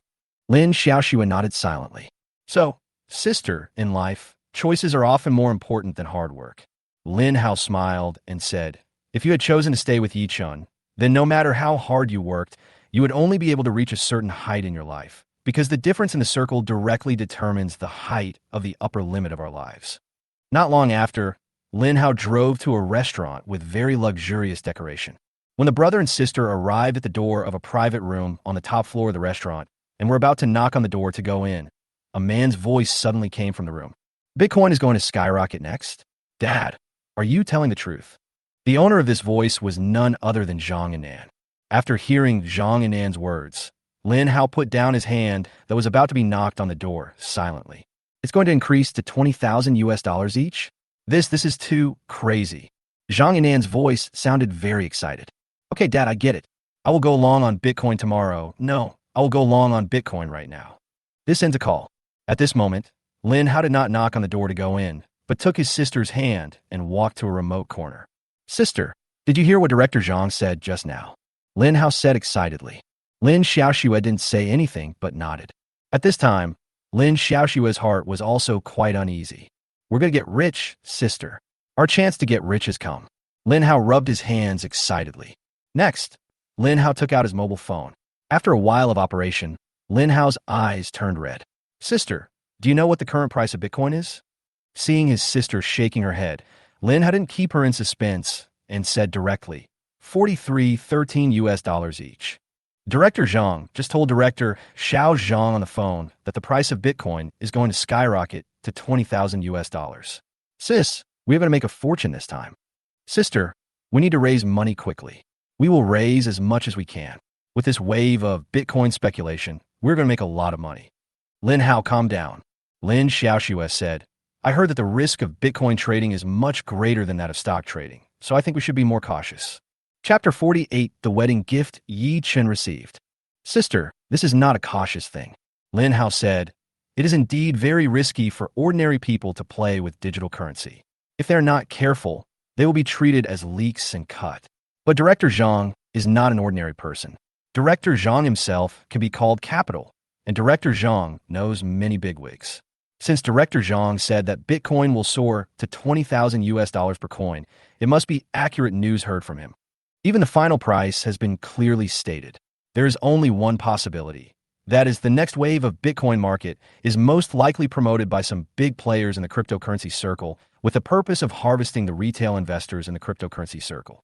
Xiaoxue nodded silently. So, sister, in life, choices are often more important than hard work. Lin Hao smiled and said, if you had chosen to stay with Ye Chun, then no matter how hard you worked, you would only be able to reach a certain height in your life, because the difference in the circle directly determines the height of the upper limit of our lives. Not long after, Lin Hao drove to a restaurant with very luxurious decoration. When the brother and sister arrived at the door of a private room on the top floor of the restaurant and were about to knock on the door to go in, a man's voice suddenly came from the room. Bitcoin is going to skyrocket next? Dad, are you telling the truth? The owner of this voice was none other than Zhang and Ann. After hearing Zhang and Ann's words, Lin Hao put down his hand that was about to be knocked on the door silently. It's going to increase to 20,000 US dollars each? This is too crazy. Zhang and Ann's voice sounded very excited. Okay, Dad, I get it. I will go long on Bitcoin tomorrow. No, I will go long on Bitcoin right now. This ends a call. At this moment, Lin Hao did not knock on the door to go in, but took his sister's hand and walked to a remote corner. Sister, did you hear what Director Zhang said just now? Lin Hao said excitedly. Lin Xiaoxue didn't say anything but nodded. At this time, Lin Xiaoxue's heart was also quite uneasy. We're going to get rich, sister. Our chance to get rich has come. Lin Hao rubbed his hands excitedly. Next, Lin Hao took out his mobile phone. After a while of operation, Lin Hao's eyes turned red. Sister, do you know what the current price of Bitcoin is? Seeing his sister shaking her head, Lin Hao didn't keep her in suspense and said directly, 43.13 US dollars each. Director Zhang just told Director Xiao Zhang on the phone that the price of Bitcoin is going to skyrocket to 20,000 US dollars. Sis, we have to make a fortune this time. Sister, we need to raise money quickly. We will raise as much as we can. With this wave of Bitcoin speculation, we're going to make a lot of money. Lin Hao, calm down. Lin Xiaoxue said, I heard that the risk of Bitcoin trading is much greater than that of stock trading, so I think we should be more cautious. Chapter 48, The Wedding Gift Ye Chun Received. Sister, this is not a cautious thing. Lin Hao said, it is indeed very risky for ordinary people to play with digital currency. If they're not careful, they will be treated as leaks and cut. But Director Zhang is not an ordinary person. Director Zhang himself can be called capital, and Director Zhang knows many bigwigs. Since Director Zhang said that Bitcoin will soar to 20,000 US dollars per coin, it must be accurate news heard from him. Even the final price has been clearly stated. There is only one possibility. That is, the next wave of Bitcoin market is most likely promoted by some big players in the cryptocurrency circle with the purpose of harvesting the retail investors in the cryptocurrency circle.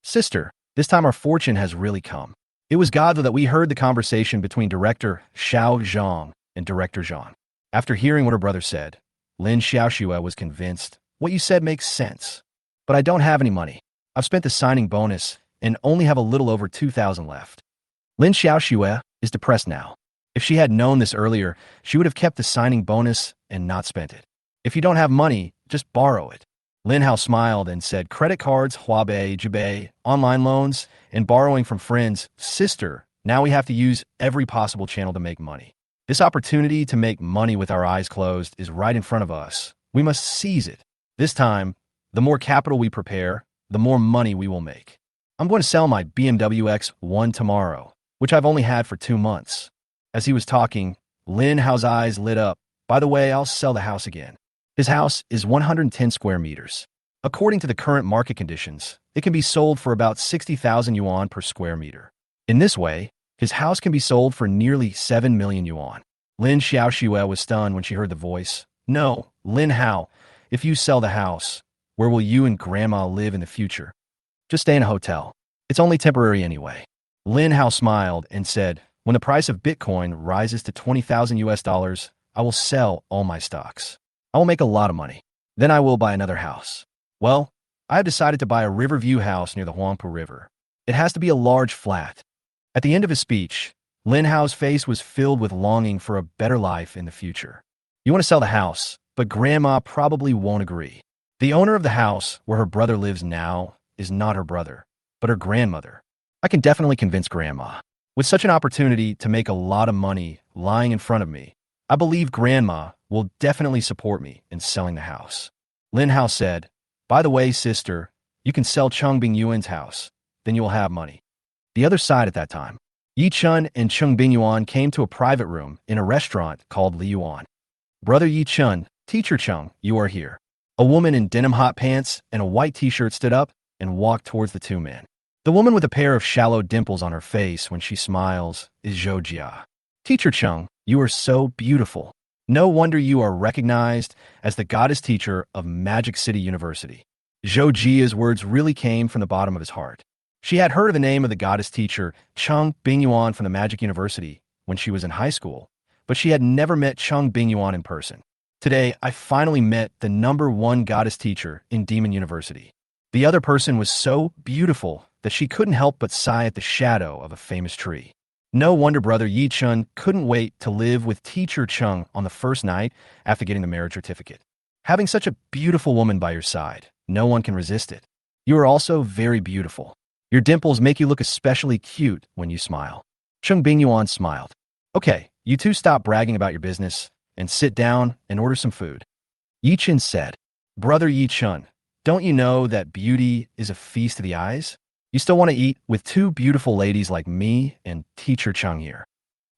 Sister, this time our fortune has really come. It was God that we heard the conversation between Director Xiao Zhang and Director Zhang. After hearing what her brother said, Lin Xiaoxue was convinced, what you said makes sense. But I don't have any money. I've spent the signing bonus and only have a little over 2,000 left. Lin Xiaoxue is depressed now. If she had known this earlier, she would have kept the signing bonus and not spent it. If you don't have money, just borrow it. Lin Hao smiled and said, credit cards, Huabei, Jubei, online loans, and borrowing from friends. Sister, now we have to use every possible channel to make money. This opportunity to make money with our eyes closed is right in front of us. We must seize it. This time, the more capital we prepare, the more money we will make. I'm going to sell my BMW X1 tomorrow, which I've only had for 2 months. As he was talking, Lin Hao's eyes lit up. By the way, I'll sell the house again. His house is 110 square meters. According to the current market conditions, it can be sold for about 60,000 yuan per square meter. In this way, his house can be sold for nearly 7 million yuan. Lin Xiaoxue was stunned when she heard the voice. No, Lin Hao, if you sell the house, where will you and Grandma live in the future? Just stay in a hotel. It's only temporary anyway. Lin Hao smiled and said, when the price of Bitcoin rises to 20,000 US dollars, I will sell all my stocks. I will make a lot of money. Then I will buy another house. Well, I have decided to buy a Riverview house near the Huangpu River. It has to be a large flat. At the end of his speech, Lin Hao's face was filled with longing for a better life in the future. You want to sell the house, but Grandma probably won't agree. The owner of the house where her brother lives now is not her brother, but her grandmother. I can definitely convince Grandma. With such an opportunity to make a lot of money lying in front of me, I believe Grandma will definitely support me in selling the house. Lin Hao said, by the way, sister, you can sell Cheng Bingyuan's house, then you will have money. The other side at that time, Ye Chun and Cheng Bingyuan came to a private room in a restaurant called Li Yuan. Brother Ye Chun, teacher Chung, you are here. A woman in denim hot pants and a white t-shirt stood up and walked towards the two men. The woman with a pair of shallow dimples on her face when she smiles is Zhou Jia. Teacher Chung, you are so beautiful. No wonder you are recognized as the goddess teacher of Magic City University. Zhou Jia's words really came from the bottom of his heart. She had heard of the name of the goddess teacher, Cheng Bingyuan from the Magic University, when she was in high school, but she had never met Cheng Bingyuan in person. Today, I finally met the #1 goddess teacher in Demon University. The other person was so beautiful that she couldn't help but sigh at the shadow of a famous tree. No wonder brother Ye Chun couldn't wait to live with teacher Chung on the first night after getting the marriage certificate. Having such a beautiful woman by your side, no one can resist it. You are also very beautiful. Your dimples make you look especially cute when you smile. Cheng Bingyuan smiled. Okay, you two stop bragging about your business and sit down and order some food. Ye Chun said, brother Ye Chun, don't you know that beauty is a feast of the eyes? You still want to eat with two beautiful ladies like me and teacher Chung here.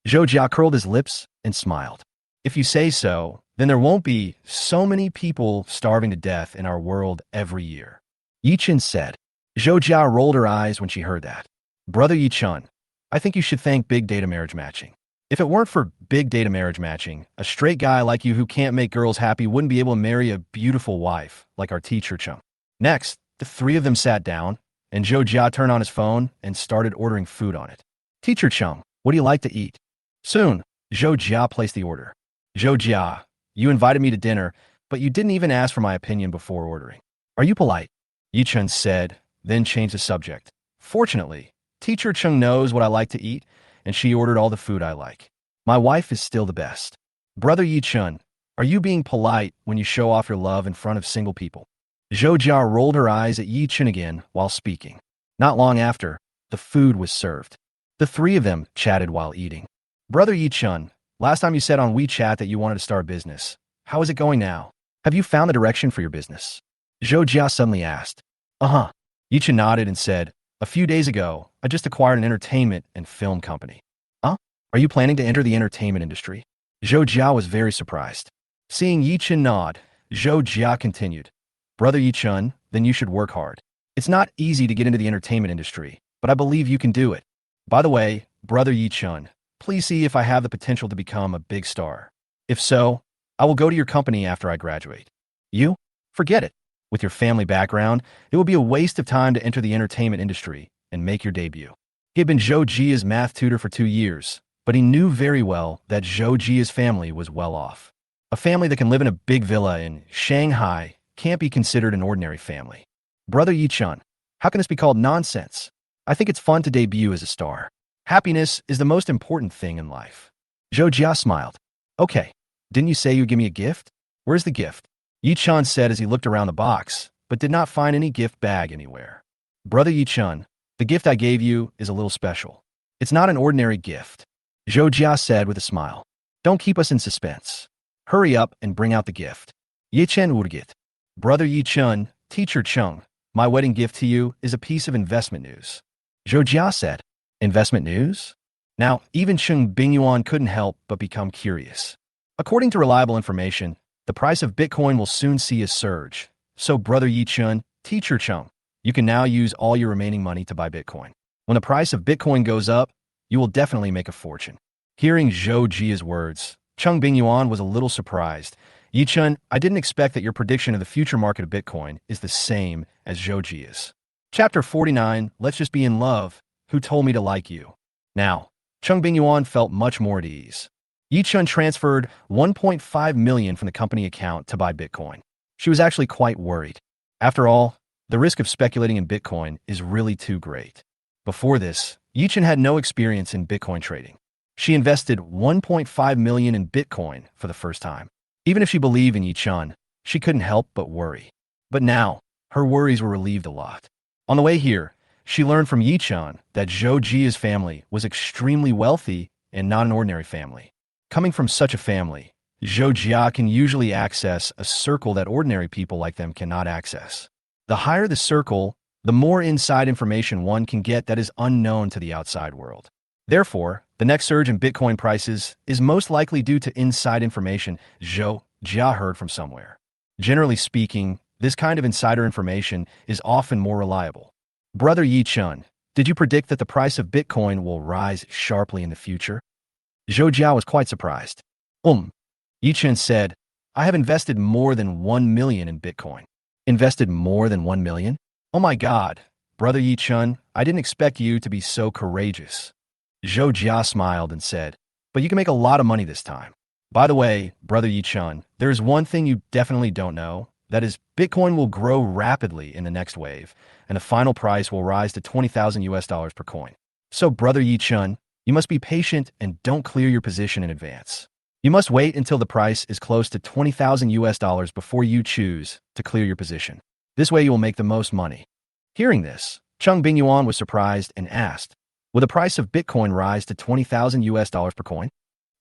Zhou Jia curled his lips and smiled. If you say so, then there won't be so many people starving to death in our world every year. Ye Chun said. Zhou Jia rolled her eyes when she heard that. Brother Ye Chun, I think you should thank big data marriage matching. If it weren't for big data marriage matching, a straight guy like you who can't make girls happy wouldn't be able to marry a beautiful wife like our teacher Chung. Next, the three of them sat down, and Zhou Jia turned on his phone and started ordering food on it. Teacher Chung, what do you like to eat? Soon, Zhou Jia placed the order. Zhou Jia, you invited me to dinner, but you didn't even ask for my opinion before ordering. Are you polite? Ye Chun said, then changed the subject. Fortunately, teacher Chung knows what I like to eat, and she ordered all the food I like. My wife is still the best. Brother Ye Chun, are you being polite when you show off your love in front of single people? Zhou Jia rolled her eyes at Ye Chun again while speaking. Not long after, the food was served. The three of them chatted while eating. Brother Ye Chun, last time you said on WeChat that you wanted to start a business. How is it going now? Have you found the direction for your business? Zhou Jia suddenly asked. Uh-huh. Ye Chun nodded and said, a few days ago, I just acquired an entertainment and film company. Huh? Are you planning to enter the entertainment industry? Zhou Jia was very surprised. Seeing Ye Chun nod, Zhou Jia continued. Brother Ye Chun, then you should work hard. It's not easy to get into the entertainment industry, but I believe you can do it. By the way, Brother Ye Chun, please see if I have the potential to become a big star. If so, I will go to your company after I graduate. You? Forget it. With your family background, it will be a waste of time to enter the entertainment industry and make your debut. He had been Zhou Jia's math tutor for 2 years, but he knew very well that Zhou Jia's family was well off. A family that can live in a big villa in Shanghai can't be considered an ordinary family. Brother Ye Chun, how can this be called nonsense? I think it's fun to debut as a star. Happiness is the most important thing in life. Zhou Jia smiled. Okay, didn't you say you'd give me a gift? Where's the gift? Ye Chun said as he looked around the box, but did not find any gift bag anywhere. Brother Ye Chun, the gift I gave you is a little special. It's not an ordinary gift. Zhou Jia said with a smile. Don't keep us in suspense. Hurry up and bring out the gift. Ye Chen Wurgit. Brother Ye Chun, teacher Chung, my wedding gift to you is a piece of investment news. Zhou Jia said, investment news? Now, even Cheng Bingyuan couldn't help but become curious. According to reliable information, the price of Bitcoin will soon see a surge. So, Brother Ye Chun, teacher Chung, you can now use all your remaining money to buy Bitcoin. When the price of Bitcoin goes up, you will definitely make a fortune. Hearing Zhou Jia's words, Cheng Bingyuan was a little surprised. Ye Chun, I didn't expect that your prediction of the future market of Bitcoin is the same as Zhou Jia's. Chapter 49, Let's Just Be in Love, Who Told Me to Like You? Now, Cheng Bingyuan felt much more at ease. Ye Chun transferred 1.5 million from the company account to buy Bitcoin. She was actually quite worried. After all, the risk of speculating in Bitcoin is really too great. Before this, Ye Chun had no experience in Bitcoin trading. She invested 1.5 million in Bitcoin for the first time. Even if she believed in Ye Chun, she couldn't help but worry. But now, her worries were relieved a lot. On the way here, she learned from Ye Chun that Zhou Jia's family was extremely wealthy and not an ordinary family. Coming from such a family, Zhou Jia can usually access a circle that ordinary people like them cannot access. The higher the circle, the more inside information one can get that is unknown to the outside world. Therefore, the next surge in Bitcoin prices is most likely due to inside information Zhou Jia heard from somewhere. Generally speaking, this kind of insider information is often more reliable. Brother Ye Chun, did you predict that the price of Bitcoin will rise sharply in the future? Zhou Jia was quite surprised. Ye Chun said, I have invested more than 1 million in Bitcoin. Invested more than 1 million? Oh my God, Brother Ye Chun, I didn't expect you to be so courageous. Zhou Jia smiled and said, but you can make a lot of money this time. By the way, Brother Ye Chun, there is one thing you definitely don't know. That is, Bitcoin will grow rapidly in the next wave, and the final price will rise to 20,000 US dollars per coin. So, Brother Ye Chun, you must be patient and don't clear your position in advance. You must wait until the price is close to 20,000 US dollars before you choose to clear your position. This way you will make the most money. Hearing this, Cheng Bingyuan was surprised and asked, will the price of Bitcoin rise to 20,000 US dollars per coin?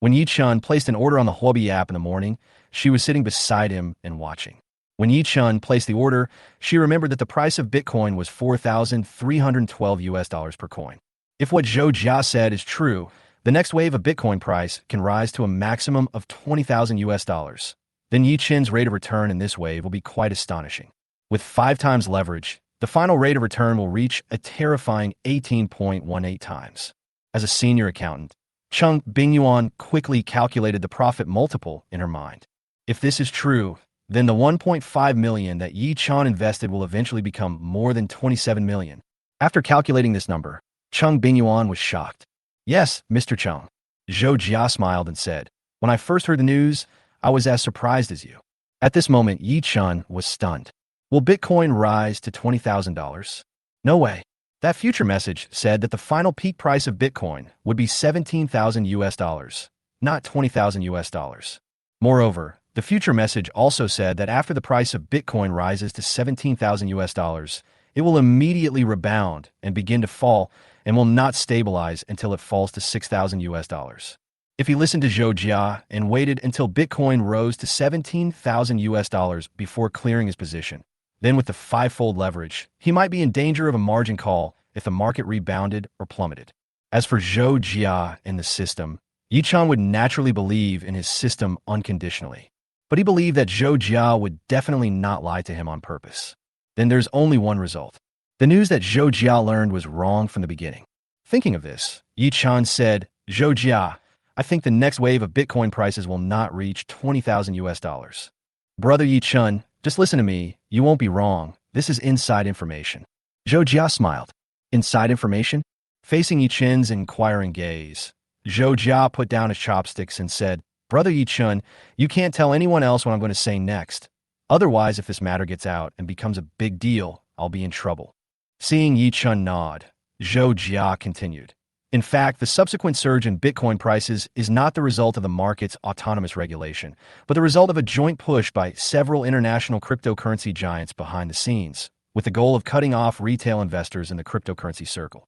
When Ye Chun placed an order on the Huobi app in the morning, she was sitting beside him and watching. When Ye Chun placed the order, she remembered that the price of Bitcoin was 4,312 US dollars per coin. If what Zhou Jia said is true, the next wave of Bitcoin price can rise to a maximum of 20,000 US dollars. Then Ye Chun's rate of return in this wave will be quite astonishing. With 5 times leverage, the final rate of return will reach a terrifying 18.18 times. As a senior accountant, Cheng Bingyuan quickly calculated the profit multiple in her mind. If this is true, then the 1.5 million that Ye Chun invested will eventually become more than 27 million. After calculating this number, Cheng Bingyuan was shocked. Yes, Mr. Chung. Zhou Jia smiled and said, when I first heard the news, I was as surprised as you. At this moment, Ye Chun was stunned. Will Bitcoin rise to $20,000? No way. That future message said that the final peak price of Bitcoin would be 17,000 US dollars, not 20,000 US dollars. Moreover, the future message also said that after the price of Bitcoin rises to 17,000 US dollars, it will immediately rebound and begin to fall and will not stabilize until it falls to 6,000 US dollars. If he listened to Zhou Jia and waited until Bitcoin rose to 17,000 US dollars before clearing his position, then with the fivefold leverage, he might be in danger of a margin call if the market rebounded or plummeted. As for Zhou Jia and the system, Ye Chun would naturally believe in his system unconditionally. But he believed that Zhou Jia would definitely not lie to him on purpose. Then there's only one result. The news that Zhou Jia learned was wrong from the beginning. Thinking of this, Ye Chun said, "Zhou Jia, I think the next wave of Bitcoin prices will not reach 20,000 US dollars. Brother Ye Chun, just listen to me. You won't be wrong. This is inside information." Zhou Jia smiled. Inside information? Facing Ye Chun's inquiring gaze, Zhou Jia put down his chopsticks and said, "Brother Ye Chun, you can't tell anyone else what I'm going to say next. Otherwise, if this matter gets out and becomes a big deal, I'll be in trouble." Seeing Ye Chun nod, Zhou Jia continued. In fact, the subsequent surge in Bitcoin prices is not the result of the market's autonomous regulation, but the result of a joint push by several international cryptocurrency giants behind the scenes, with the goal of cutting off retail investors in the cryptocurrency circle.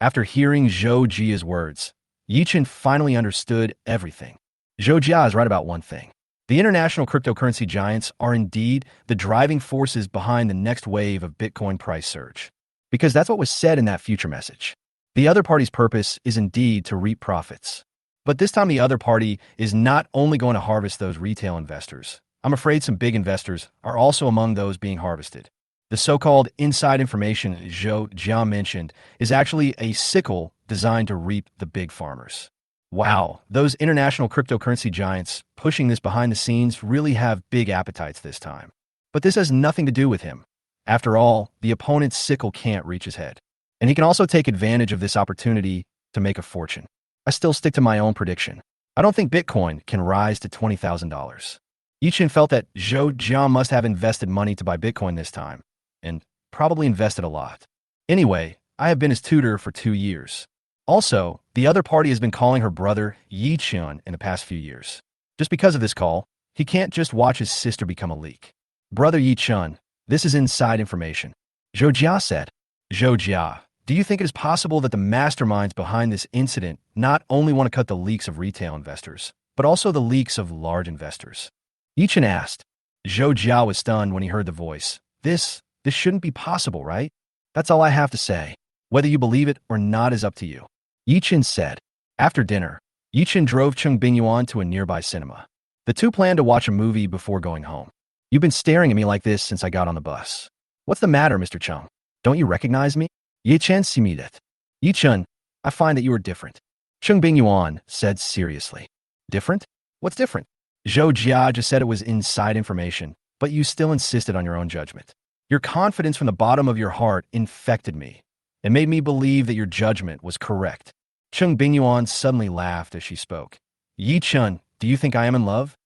After hearing Zhou Jia's words, Ye Chun finally understood everything. Zhou Jia is right about one thing. The international cryptocurrency giants are indeed the driving forces behind the next wave of Bitcoin price surge. Because that's what was said in that future message. The other party's purpose is indeed to reap profits. But this time the other party is not only going to harvest those retail investors. I'm afraid some big investors are also among those being harvested. The so-called inside information Zhou Jia mentioned is actually a sickle designed to reap the big farmers. Wow, those international cryptocurrency giants pushing this behind the scenes really have big appetites this time. But this has nothing to do with him. After all, the opponent's sickle can't reach his head. And he can also take advantage of this opportunity to make a fortune. I still stick to my own prediction. I don't think Bitcoin can rise to $20,000. Ye Chun felt that Zhou Jia must have invested money to buy Bitcoin this time, and probably invested a lot. Anyway, I have been his tutor for 2 years. Also, the other party has been calling her brother Ye Chun in the past few years. Just because of this call, he can't just watch his sister become a leak. Brother Ye Chun, this is inside information. Zhou Jia said. Zhou Jia, do you think it is possible that the masterminds behind this incident not only want to cut the leaks of retail investors, but also the leaks of large investors? Ye Chun asked. Zhou Jia was stunned when he heard the voice. This shouldn't be possible, right? That's all I have to say. Whether you believe it or not is up to you. Ye Chun said. After dinner, Ye Chun drove Cheng Bingyuan to a nearby cinema. The two planned to watch a movie before going home. You've been staring at me like this since I got on the bus. What's the matter, Mr. Chung? Don't you recognize me? Ye Chun see that. Ye Chun, I find that you are different. Cheng Bingyuan said seriously. Different? What's different? Zhou Jia just said it was inside information, but you still insisted on your own judgment. Your confidence from the bottom of your heart infected me. It made me believe that your judgment was correct. Cheng Bingyuan suddenly laughed as she spoke. Ye Chun, do you think I am in love?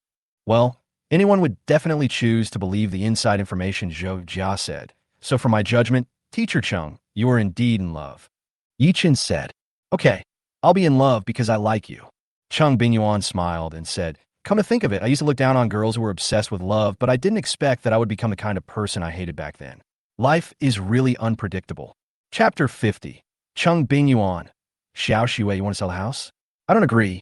Well, anyone would definitely choose to believe the inside information Zhou Jia said. So for my judgment, Teacher Chung, you are indeed in love. Ye Chun said. Okay, I'll be in love because I like you. Cheng Bingyuan smiled and said, come to think of it, I used to look down on girls who were obsessed with love, but I didn't expect that I would become the kind of person I hated back then. Life is really unpredictable. Chapter 50. Cheng Bingyuan. Xiaoxue, you want to sell a house? I don't agree.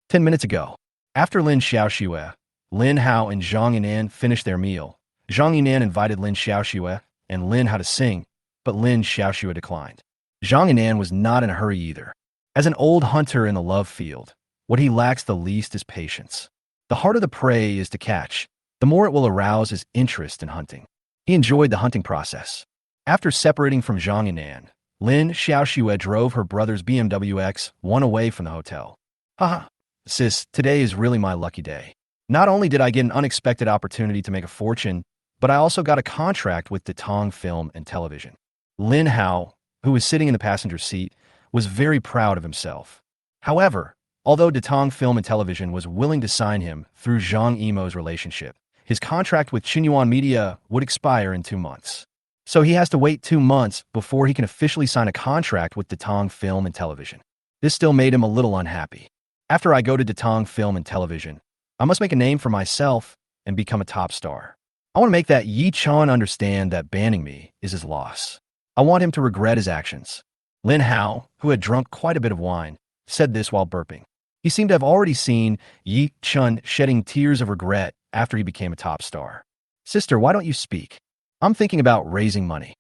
10 minutes ago, after Lin Xiaoxue, Lin Hao and Zhang Yinan finished their meal. Zhang Yinan invited Lin Xiaoxue and Lin Hao to sing, but Lin Xiaoxue declined. Zhang Yinan was not in a hurry either. As an old hunter in the love field, what he lacks the least is patience. The harder the prey is to catch, the more it will arouse his interest in hunting. He enjoyed the hunting process. After separating from Zhang Yinan, Lin Xiaoxue drove her brother's BMW X1 away from the hotel. Haha, sis, today is really my lucky day. Not only did I get an unexpected opportunity to make a fortune, but I also got a contract with Tutoring Film and Television. Lin Hao, who was sitting in the passenger seat, was very proud of himself. However, although Tutoring Film and Television was willing to sign him through Zhang Yimou's relationship, his contract with Qinyuan Media would expire in 2 months. So he has to wait 2 months before he can officially sign a contract with Tutoring Film and Television. This still made him a little unhappy. After I go to Tutoring Film and Television, I must make a name for myself and become a top star. I want to make that Ye Chun understand that banning me is his loss. I want him to regret his actions. Lin Hao, who had drunk quite a bit of wine, said this while burping. He seemed to have already seen Ye Chun shedding tears of regret after he became a top star. Sister, why don't you speak? I'm thinking about raising money.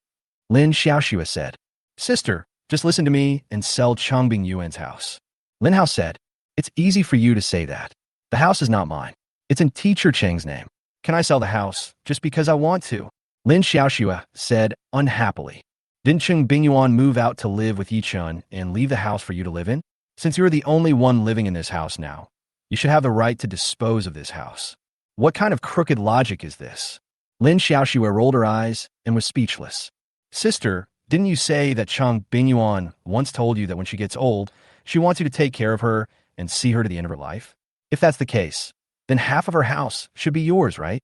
Lin Xiaoxue said. Sister, just listen to me and sell Cheng Bingyuan's house. Lin Hao said, it's easy for you to say that. The house is not mine. It's in Teacher Cheng's name. Can I sell the house just because I want to? Lin Xiaoxue said unhappily. Didn't Cheng Bingyuan move out to live with Ye Chun and leave the house for you to live in? Since you're the only one living in this house now, you should have the right to dispose of this house. What kind of crooked logic is this? Lin Xiaoxue rolled her eyes and was speechless. Sister, didn't you say that Cheng Bingyuan once told you that when she gets old, she wants you to take care of her and see her to the end of her life? If that's the case, then half of her house should be yours, right?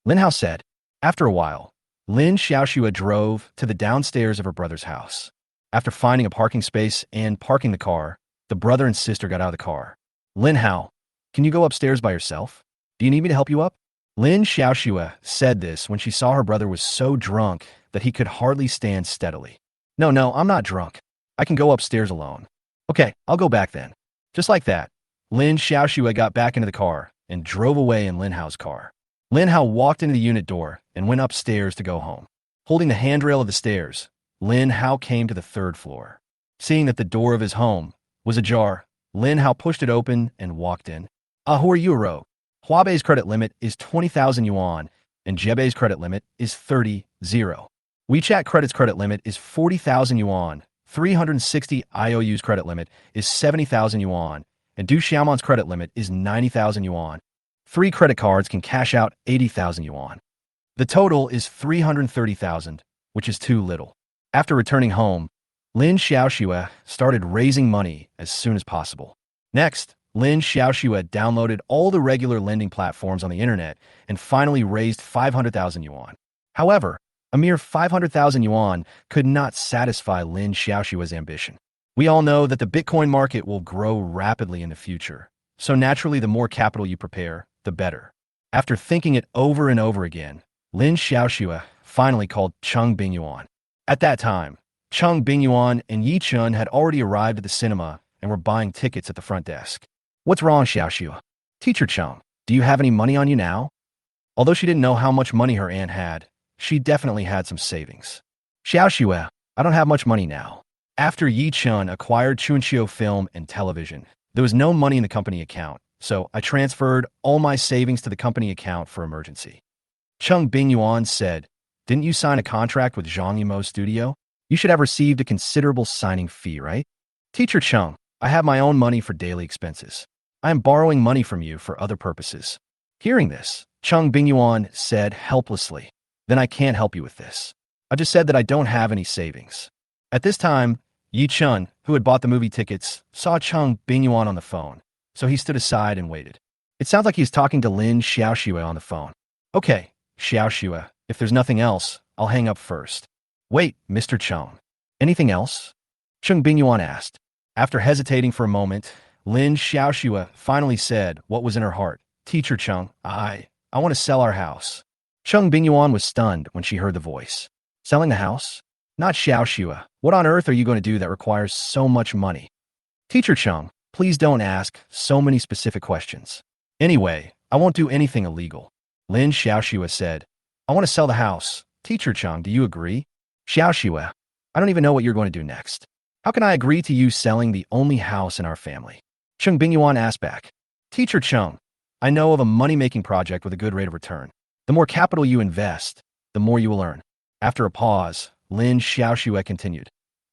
Lin Hao said. After a while, Lin Xiaoxue drove to the downstairs of her brother's house. After finding a parking space and parking the car, the brother and sister got out of the car. Lin Hao, can you go upstairs by yourself? Do you need me to help you up? Lin Xiaoxue said this when she saw her brother was so drunk that he could hardly stand steadily. No, I'm not drunk. I can go upstairs alone. Okay, I'll go back then. Just like that, Lin Xiaoxue got back into the car and drove away in Lin Hao's car. Lin Hao walked into the unit door and went upstairs to go home. Holding the handrail of the stairs, Lin Hao came to the third floor. Seeing that the door of his home was ajar, Lin Hao pushed it open and walked in. Who are you, Ro? Huabei's credit limit is 20,000 yuan, and Jebei's credit limit is 30. WeChat Credit's credit limit is 40,000 yuan, 360 IOU's credit limit is 70,000 yuan, and Du Xiaoman's credit limit is 90,000 yuan. 3 credit cards can cash out 80,000 yuan. The total is 330,000, which is too little. After returning home, Lin Xiaoxue started raising money as soon as possible. Next, Lin Xiaoxue downloaded all the regular lending platforms on the internet and finally raised 500,000 yuan. However, a mere 500,000 yuan could not satisfy Lin Xiaoxue's ambition. We all know that the Bitcoin market will grow rapidly in the future, so naturally the more capital you prepare, the better. After thinking it over and over again, Lin Xiaoxue finally called Cheng Bingyuan. At that time, Cheng Bingyuan and Ye Chun had already arrived at the cinema and were buying tickets at the front desk. What's wrong, Xiaoxue? Teacher Chung, do you have any money on you now? Although she didn't know how much money her aunt had, she definitely had some savings. Xiaoxue, I don't have much money now. After Ye Chun acquired Chunqiu Film and Television, there was no money in the company account, so I transferred all my savings to the company account for emergency. Cheng Bingyuan said, didn't you sign a contract with Zhang Yimo's studio? You should have received a considerable signing fee, right? Teacher Chung, I have my own money for daily expenses. I am borrowing money from you for other purposes. Hearing this, Cheng Bingyuan said helplessly, then I can't help you with this. I just said that I don't have any savings. At this time, Ye Chun, who had bought the movie tickets, saw Cheng Bingyuan on the phone, so he stood aside and waited. It sounds like he's talking to Lin Xiaoxue on the phone. Okay, Xiaoxue, if there's nothing else, I'll hang up first. Wait, Mr. Chung. Anything else? Cheng Bingyuan asked. After hesitating for a moment, Lin Xiaoxue finally said what was in her heart. Teacher Chung, I want to sell our house. Cheng Bingyuan was stunned when she heard the voice. Selling the house? Not Xiaoxue. What on earth are you going to do that requires so much money? Teacher Chung, please don't ask so many specific questions. Anyway, I won't do anything illegal. Lin Xiaoxue said, I want to sell the house. Teacher Chung, do you agree? Xiaoxue, I don't even know what you're going to do next. How can I agree to you selling the only house in our family? Cheng Bingyuan asked back. Teacher Chung, I know of a money-making project with a good rate of return. The more capital you invest, the more you will earn. After a pause, Lin Xiaoxue continued.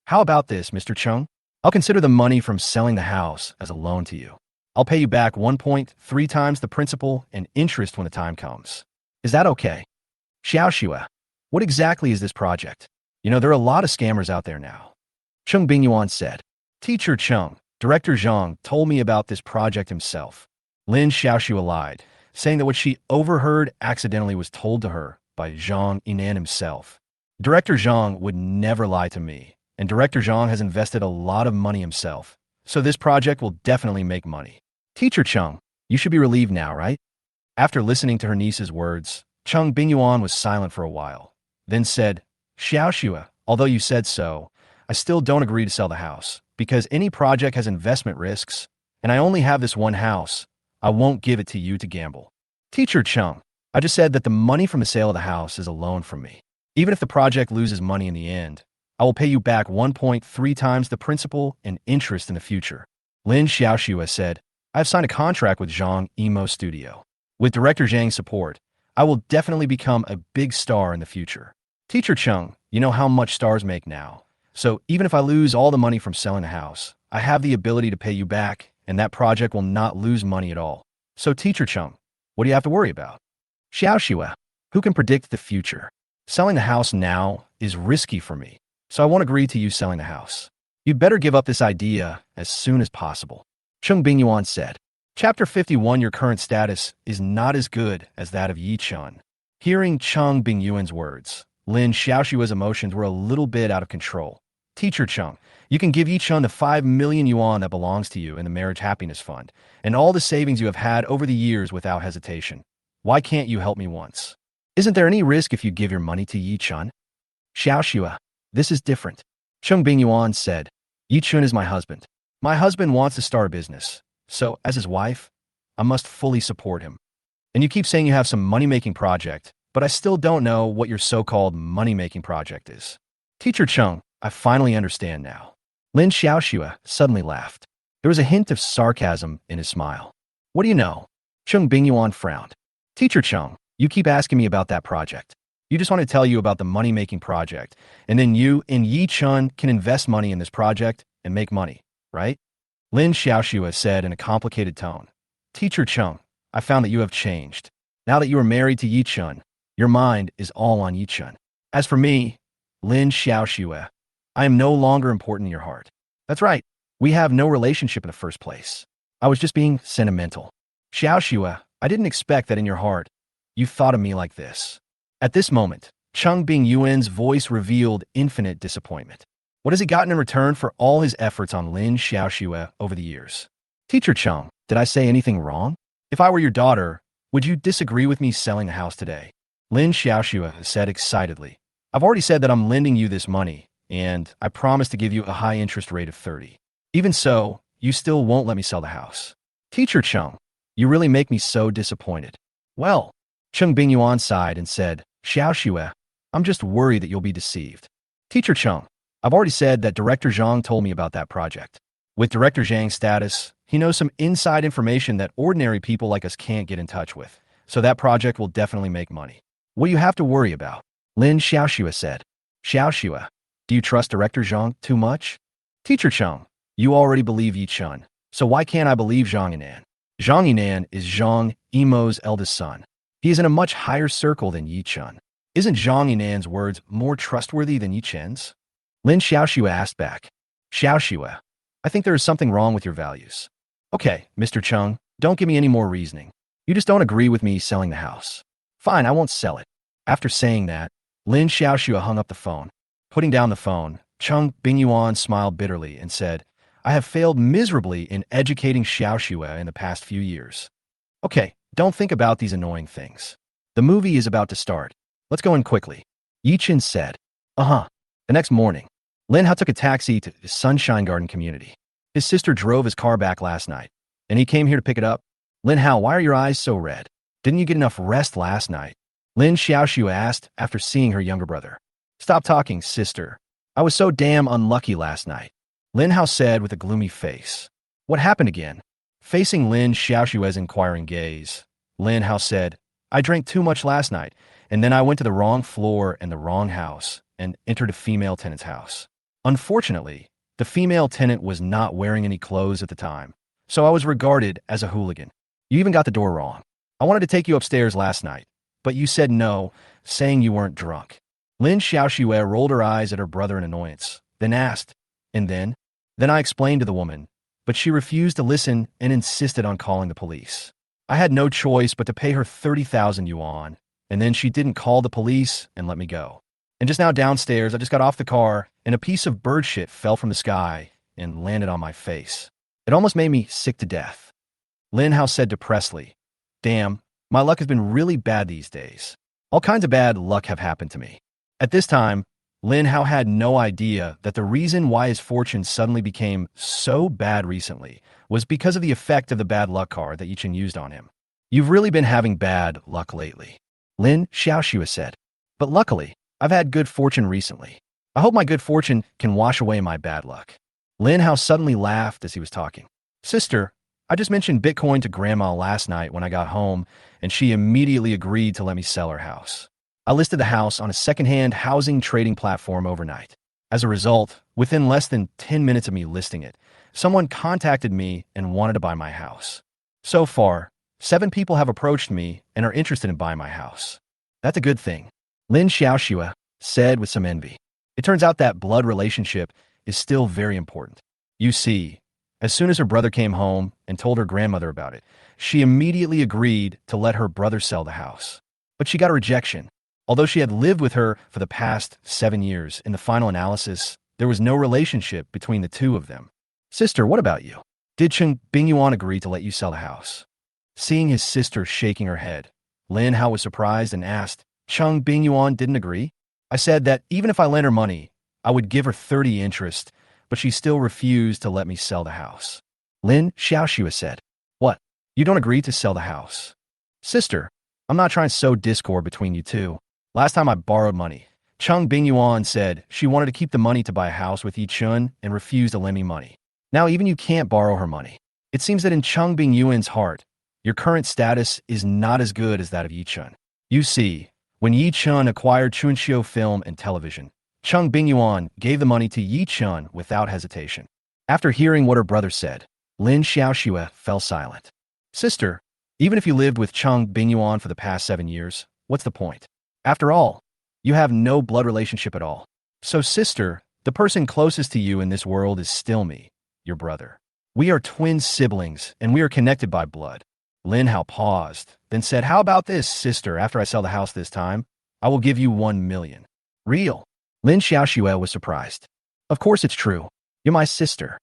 How about this, Mr. Chung? I'll consider the money from selling the house as a loan to you. I'll pay you back 1.3 times the principal and interest when the time comes. Is that okay? Xiaoxue, what exactly is this project? You know, there are a lot of scammers out there now. Cheng Bingyuan said. Teacher Chung, Director Zhang told me about this project himself. Lin Xiaoxue lied, saying that what she overheard accidentally was told to her by Zhang Yinan himself. Director Zhang would never lie to me, and Director Zhang has invested a lot of money himself, so this project will definitely make money. Teacher Chung, you should be relieved now, right? After listening to her niece's words, Cheng Bingyuan was silent for a while, then said, Xiaoxue, Although you said so, I still don't agree to sell the house, because any project has investment risks, and I only have this one house. I won't give it to you to gamble. Teacher Chung, I just said that the money from the sale of the house is a loan from me. Even if the project loses money in the end, I will pay you back 1.3 times the principal and interest in the future. Lin Xiaoxue said, I have signed a contract with Zhang Emo Studio. With director Zhang's support, I will definitely become a big star in the future. Teacher Chung, you know how much stars make now. So even if I lose all the money from selling the house, I have the ability to pay you back, and that project will not lose money at all. So Teacher Chung, what do you have to worry about? Xiaoxue, who can predict the future? Selling the house now is risky for me, so I won't agree to you selling the house. You'd better give up this idea as soon as possible. Cheng Bingyuan said, Chapter 51. Your current status is not as good as that of Ye Chun. Hearing Cheng Bingyuan's words, Lin Xiaoxue's emotions were a little bit out of control. Teacher Chung, you can give Ye Chun the 5 million yuan that belongs to you in the Marriage Happiness Fund, and all the savings you have had over the years without hesitation. Why can't you help me once? Isn't there any risk if you give your money to Ye Chun? Xiaoxue, this is different. Cheng Bingyuan said, Ye Chun is my husband. My husband wants to start a business, so as his wife, I must fully support him. And you keep saying you have some money-making project, but I still don't know what your so-called money-making project is. Teacher Chung, I finally understand now. Lin Xiaoxue suddenly laughed. There was a hint of sarcasm in his smile. What do you know? Cheng Bingyuan frowned. Teacher Chung, you keep asking me about that project. You just want to tell you about the money-making project, and then you and Ye Chun can invest money in this project and make money, right? Lin Xiaoxue said in a complicated tone. Teacher Chung, I found that you have changed. Now that you are married to Ye Chun, your mind is all on Ye Chun. As for me, Lin Xiaoxue, I am no longer important in your heart. That's right. We have no relationship in the first place. I was just being sentimental. Xiaoxue, I didn't expect that in your heart, you thought of me like this. At this moment, Cheng Bingyuan's voice revealed infinite disappointment. What has he gotten in return for all his efforts on Lin Xiaoxue over the years? Teacher Chung, did I say anything wrong? If I were your daughter, would you disagree with me selling the house today? Lin Xiaoxue said excitedly. I've already said that I'm lending you this money, and I promise to give you a high interest rate of 30. Even so, you still won't let me sell the house. Teacher Chung, you really make me so disappointed. Well, Cheng Bingyuan sighed and said, Xiaoxue, I'm just worried that you'll be deceived. Teacher Chung, I've already said that Director Zhang told me about that project. With Director Zhang's status, he knows some inside information that ordinary people like us can't get in touch with, so that project will definitely make money. What do you have to worry about? Lin Xiaoxue said. Xiaoxue, do you trust Director Zhang too much? Teacher Chung, you already believe Ye Chun, so why can't I believe Zhang Yinan? Zhang Yinan is Zhang Emo's eldest son. He is in a much higher circle than Ye Chun. Isn't Zhang Yinan's words more trustworthy than Ye Chen's? Lin Xiaoxue asked back. Xiaoxue, I think there is something wrong with your values. Okay, Mr. Chung, don't give me any more reasoning. You just don't agree with me selling the house. Fine, I won't sell it. After saying that, Lin Xiaoxue hung up the phone. Putting down the phone, Cheng Bingyuan smiled bitterly and said, I have failed miserably in educating Xiaoxue in the past few years. Okay, don't think about these annoying things. The movie is about to start. Let's go in quickly. Ye Chun said. The next morning, Lin Hao took a taxi to the Sunshine Garden community. His sister drove his car back last night, and he came here to pick it up. Lin Hao, why are your eyes so red? Didn't you get enough rest last night? Lin Xiaoxue asked after seeing her younger brother. Stop talking, sister. I was so damn unlucky last night. Lin Hao said with a gloomy face. What happened again? Facing Lin Xiaoxue's inquiring gaze, Lin Hao said, I drank too much last night, and then I went to the wrong floor and the wrong house, and entered a female tenant's house. Unfortunately, the female tenant was not wearing any clothes at the time, so I was regarded as a hooligan. You even got the door wrong. I wanted to take you upstairs last night, but you said no, saying you weren't drunk. Lin Xiaoxue rolled her eyes at her brother in annoyance, then asked, and then? Then I explained to the woman, but she refused to listen and insisted on calling the police. I had no choice but to pay her 30,000 yuan, and then she didn't call the police and let me go. And just now downstairs, I just got off the car, and a piece of bird shit fell from the sky and landed on my face. It almost made me sick to death. Lin Hao said depressedly, Damn, my luck has been really bad these days. All kinds of bad luck have happened to me. At this time, Lin Hao had no idea that the reason why his fortune suddenly became so bad recently was because of the effect of the bad luck card that Ye Chun used on him. You've really been having bad luck lately, Lin Xiaoxue said. But luckily, I've had good fortune recently. I hope my good fortune can wash away my bad luck. Lin Hao suddenly laughed as he was talking. Sister, I just mentioned Bitcoin to Grandma last night when I got home, and she immediately agreed to let me sell her house. I listed the house on a second-hand housing trading platform overnight. As a result, within less than 10 minutes of me listing it, someone contacted me and wanted to buy my house. So far, 7 people have approached me and are interested in buying my house. That's a good thing, Lin Xiaoxue said with some envy. It turns out that blood relationship is still very important. You see, as soon as her brother came home and told her grandmother about it, she immediately agreed to let her brother sell the house. But she got a rejection. Although she had lived with her for the past 7 years, in the final analysis, there was no relationship between the two of them. Sister, what about you? Did Cheng Bingyuan agree to let you sell the house? Seeing his sister shaking her head, Lin Hao was surprised and asked, Cheng Bingyuan didn't agree? I said that even if I lent her money, I would give her 30 interest, but she still refused to let me sell the house. Lin Xiaoxue said, What? You don't agree to sell the house? Sister, I'm not trying to sow discord between you two. Last time I borrowed money, Cheng Bingyuan said she wanted to keep the money to buy a house with Ye Chun and refused to lend me money. Now even you can't borrow her money. It seems that in Cheng Bingyuan's heart, your current status is not as good as that of Ye Chun. You see, when Ye Chun acquired Chunxiu Film and Television, Cheng Bingyuan gave the money to Ye Chun without hesitation. After hearing what her brother said, Lin Xiaoxue fell silent. Sister, even if you lived with Cheng Bingyuan for the past 7 years, what's the point? After all, you have no blood relationship at all. So sister, the person closest to you in this world is still me, your brother. We are twin siblings, and we are connected by blood. Lin Hao paused, then said, How about this, sister, after I sell the house this time? I will give you 1 million. Real? Lin Xiaoxue was surprised. Of course it's true. You're my sister.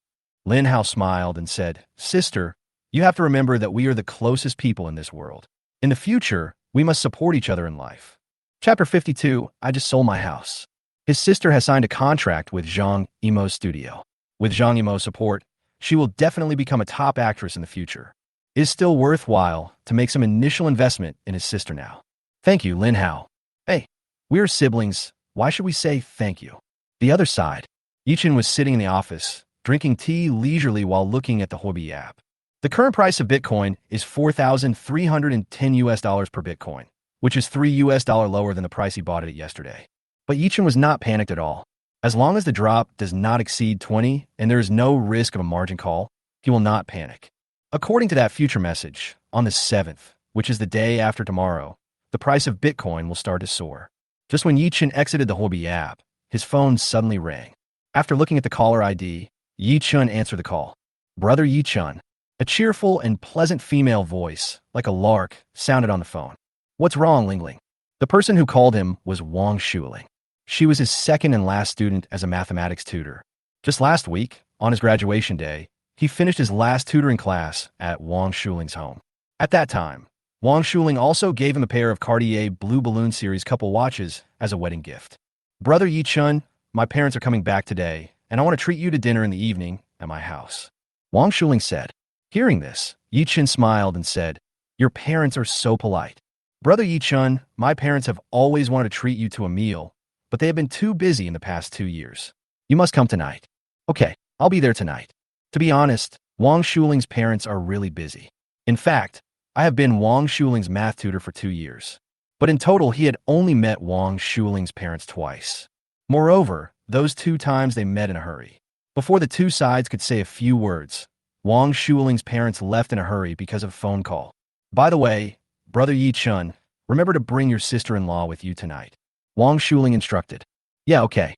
Lin Hao smiled and said, Sister, you have to remember that we are the closest people in this world. In the future, we must support each other in life. Chapter 52, I just sold my house. His sister has signed a contract with Zhang Yimou's studio. With Zhang Yimou's support, she will definitely become a top actress in the future. It is still worthwhile to make some initial investment in his sister now. Thank you, Lin Hao. Hey, we are siblings. Why should we say thank you? The other side, Ye Chun was sitting in the office, drinking tea leisurely while looking at the Huobi app. The current price of Bitcoin is $4,310 per Bitcoin, which is $3 lower than the price he bought it at yesterday. But Ye Chun was not panicked at all. As long as the drop does not exceed 20 and there is no risk of a margin call, he will not panic. According to that future message, on the 7th, which is the day after tomorrow, the price of Bitcoin will start to soar. Just when Ye Chun exited the Huobi app, his phone suddenly rang. After looking at the caller ID, Ye Chun answered the call. Brother Ye Chun. A cheerful and pleasant female voice, like a lark, sounded on the phone. What's wrong, Lingling? The person who called him was Wang Shuling. She was his second and last student as a mathematics tutor. Just last week, on his graduation day, he finished his last tutoring class at Wang Shuling's home. At that time, Wang Shuling also gave him a pair of Cartier Blue Balloon Series couple watches as a wedding gift. Brother Ye Chun, my parents are coming back today, and I want to treat you to dinner in the evening at my house. Wang Shuling said. Hearing this, Ye Chun smiled and said, Your parents are so polite. Brother Ye Chun, my parents have always wanted to treat you to a meal, but they have been too busy in the past 2 years. You must come tonight. Okay, I'll be there tonight. To be honest, Wang Shuling's parents are really busy. In fact, I have been Wang Shuling's math tutor for 2 years. But in total, he had only met Wang Shuling's parents twice. Moreover, those 2 times they met in a hurry. Before the 2 sides could say a few words, Wang Shuling's parents left in a hurry because of a phone call. By the way, Brother Ye Chun, remember to bring your sister-in-law with you tonight. Wang Shuling instructed. Yeah, okay.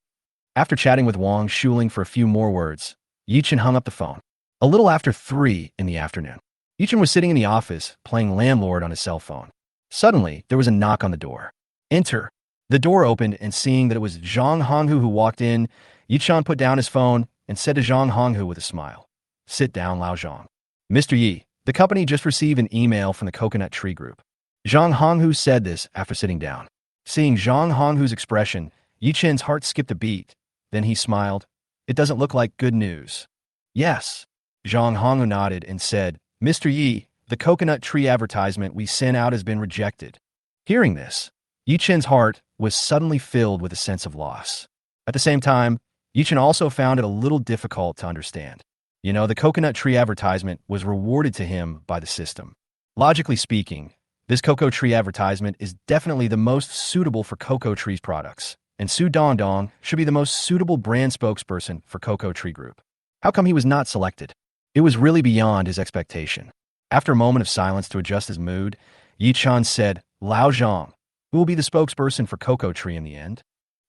After chatting with Wang Shuling for a few more words, Ye Chun hung up the phone. A little after 3 in the afternoon, Ye Chun was sitting in the office playing landlord on his cell phone. Suddenly, there was a knock on the door. Enter. The door opened, and seeing that it was Zhang Honghu who walked in, Ye Chun put down his phone and said to Zhang Honghu with a smile, Sit down, Lao Zhang. Mr. Yi, the company just received an email from the Coconut Tree Group. Zhang Honghu said this after sitting down. Seeing Zhang Honghu's expression, Ye Chun's heart skipped a beat. Then he smiled. It doesn't look like good news. Yes. Zhang Honghu nodded and said, Mr. Yi, the coconut tree advertisement we sent out has been rejected. Hearing this, Ye Chun's heart was suddenly filled with a sense of loss. At the same time, Ye Chun also found it a little difficult to understand. The coconut tree advertisement was rewarded to him by the system. Logically speaking, this cocoa tree advertisement is definitely the most suitable for cocoa trees products, and Su Dongdong should be the most suitable brand spokesperson for Cocoa Tree Group. How come he was not selected? It was really beyond his expectation. After a moment of silence to adjust his mood, Ye Chun said, Lao Zhang, who will be the spokesperson for Cocoa Tree in the end?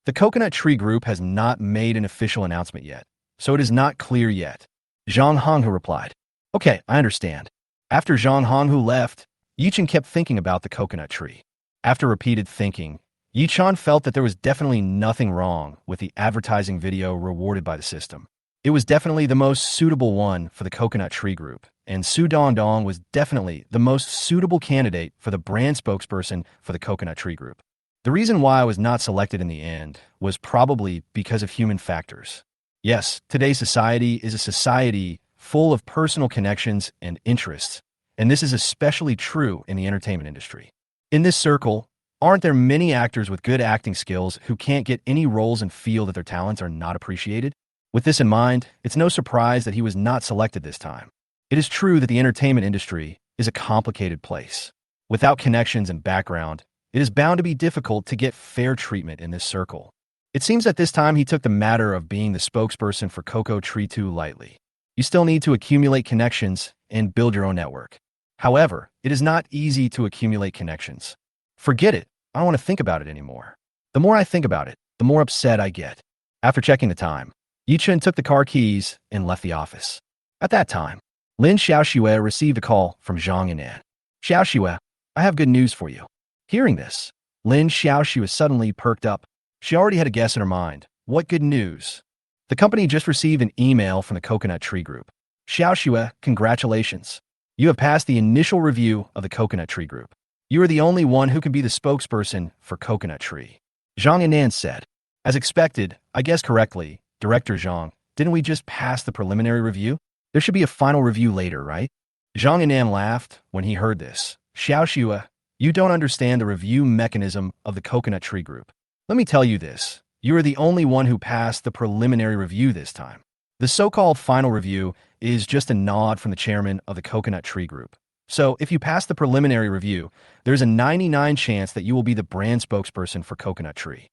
The Coconut Tree Group has not made an official announcement yet, so it is not clear yet. Zhang Honghu replied. Okay, I understand. After Zhang Honghu left, Ye Chun kept thinking about the coconut tree. After repeated thinking, Ye Chun felt that there was definitely nothing wrong with the advertising video rewarded by the system. It was definitely the most suitable one for the Coconut Tree Group, and Su Dongdong was definitely the most suitable candidate for the brand spokesperson for the Coconut Tree Group. The reason why I was not selected in the end was probably because of human factors. Yes, today's society is a society full of personal connections and interests, and this is especially true in the entertainment industry. In this circle, aren't there many actors with good acting skills who can't get any roles and feel that their talents are not appreciated? With this in mind, it's no surprise that he was not selected this time. It is true that the entertainment industry is a complicated place. Without connections and background, it is bound to be difficult to get fair treatment in this circle. It seems that this time he took the matter of being the spokesperson for Cocoa Tree too lightly. You still need to accumulate connections and build your own network. However, it is not easy to accumulate connections. Forget it. I don't want to think about it anymore. The more I think about it, the more upset I get. After checking the time, Ye Chun took the car keys and left the office. At that time, Lin Xiaoxue received a call from Zhang and An. Xiaoxue, I have good news for you. Hearing this, Lin Xiaoxue suddenly perked up. She already had a guess in her mind. What good news? The company just received an email from the Coconut Tree Group. Xiaoxue, congratulations. You have passed the initial review of the Coconut Tree Group. You are the only one who can be the spokesperson for Coconut Tree. Zhang and An said. As expected, I guessed correctly. Director Zhang, didn't we just pass the preliminary review? There should be a final review later, right? Zhang and An laughed when he heard this. Xiaoxue, you don't understand the review mechanism of the Coconut Tree Group. Let me tell you this. You are the only one who passed the preliminary review this time. The so-called final review is just a nod from the chairman of the Coconut Tree Group. So if you pass the preliminary review, there's a 99% chance that you will be the brand spokesperson for Coconut Tree.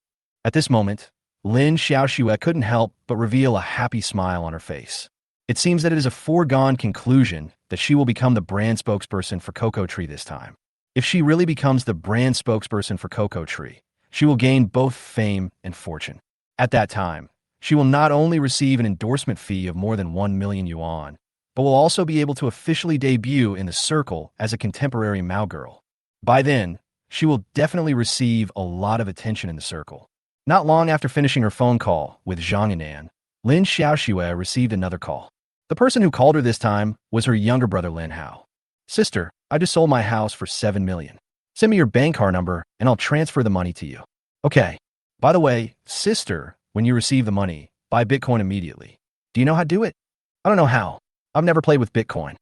At this moment, Lin Xiaoxue couldn't help but reveal a happy smile on her face. It seems that it is a foregone conclusion that she will become the brand spokesperson for Cocoa Tree this time. If she really becomes the brand spokesperson for Cocoa Tree, she will gain both fame and fortune. At that time, she will not only receive an endorsement fee of more than 1 million yuan, but will also be able to officially debut in the circle as a contemporary Mao girl. By then, she will definitely receive a lot of attention in the circle. Not long after finishing her phone call with Zhang and An, Lin Xiaoxue received another call. The person who called her this time was her younger brother Lin Hao. Sister, I just sold my house for 7 million. Send me your bank card number and I'll transfer the money to you. Okay. By the way, sister, when you receive the money, buy Bitcoin immediately. Do you know how to do it? I don't know how. I've never played with Bitcoin.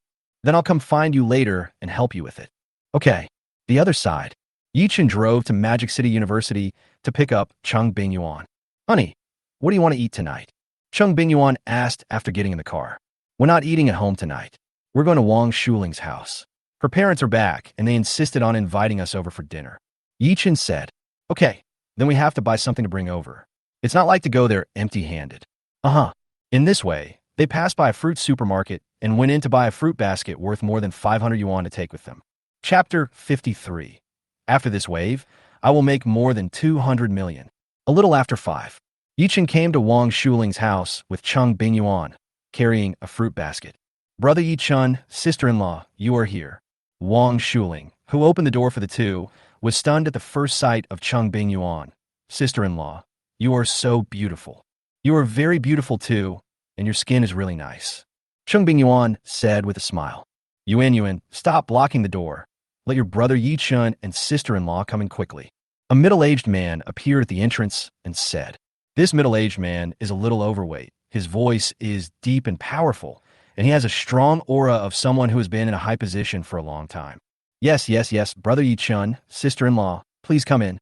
Then I'll come find you later and help you with it. Okay. The other side. Ye Chun drove to Magic City University to pick up Cheng Bingyuan. Honey, what do you want to eat tonight? Cheng Bingyuan asked after getting in the car. We're not eating at home tonight. We're going to Wang Shuling's house. Her parents are back, and they insisted on inviting us over for dinner. Ye Chun said, okay, then we have to buy something to bring over. It's not like to go there empty-handed. Uh-huh. In this way, they passed by a fruit supermarket and went in to buy a fruit basket worth more than 500 yuan to take with them. Chapter 53. After this wave, I will make more than 200 million. A little after 5. Ye Chun came to Wang Shuling's house with Cheng Bingyuan, carrying a fruit basket. Brother Ye Chun, sister-in-law, you are here. Wang Shuling, who opened the door for the two, was stunned at the first sight of Cheng Bingyuan. Sister-in-law, you are so beautiful. You are very beautiful too, and your skin is really nice. Cheng Bingyuan said with a smile. Yuan, stop blocking the door. Let your brother Ye Chun and sister-in-law come in quickly. A middle-aged man appeared at the entrance and said, "This middle-aged man is a little overweight. His voice is deep and powerful, and he has a strong aura of someone who has been in a high position for a long time. Yes, yes, yes, brother Ye Chun, sister-in-law, please come in."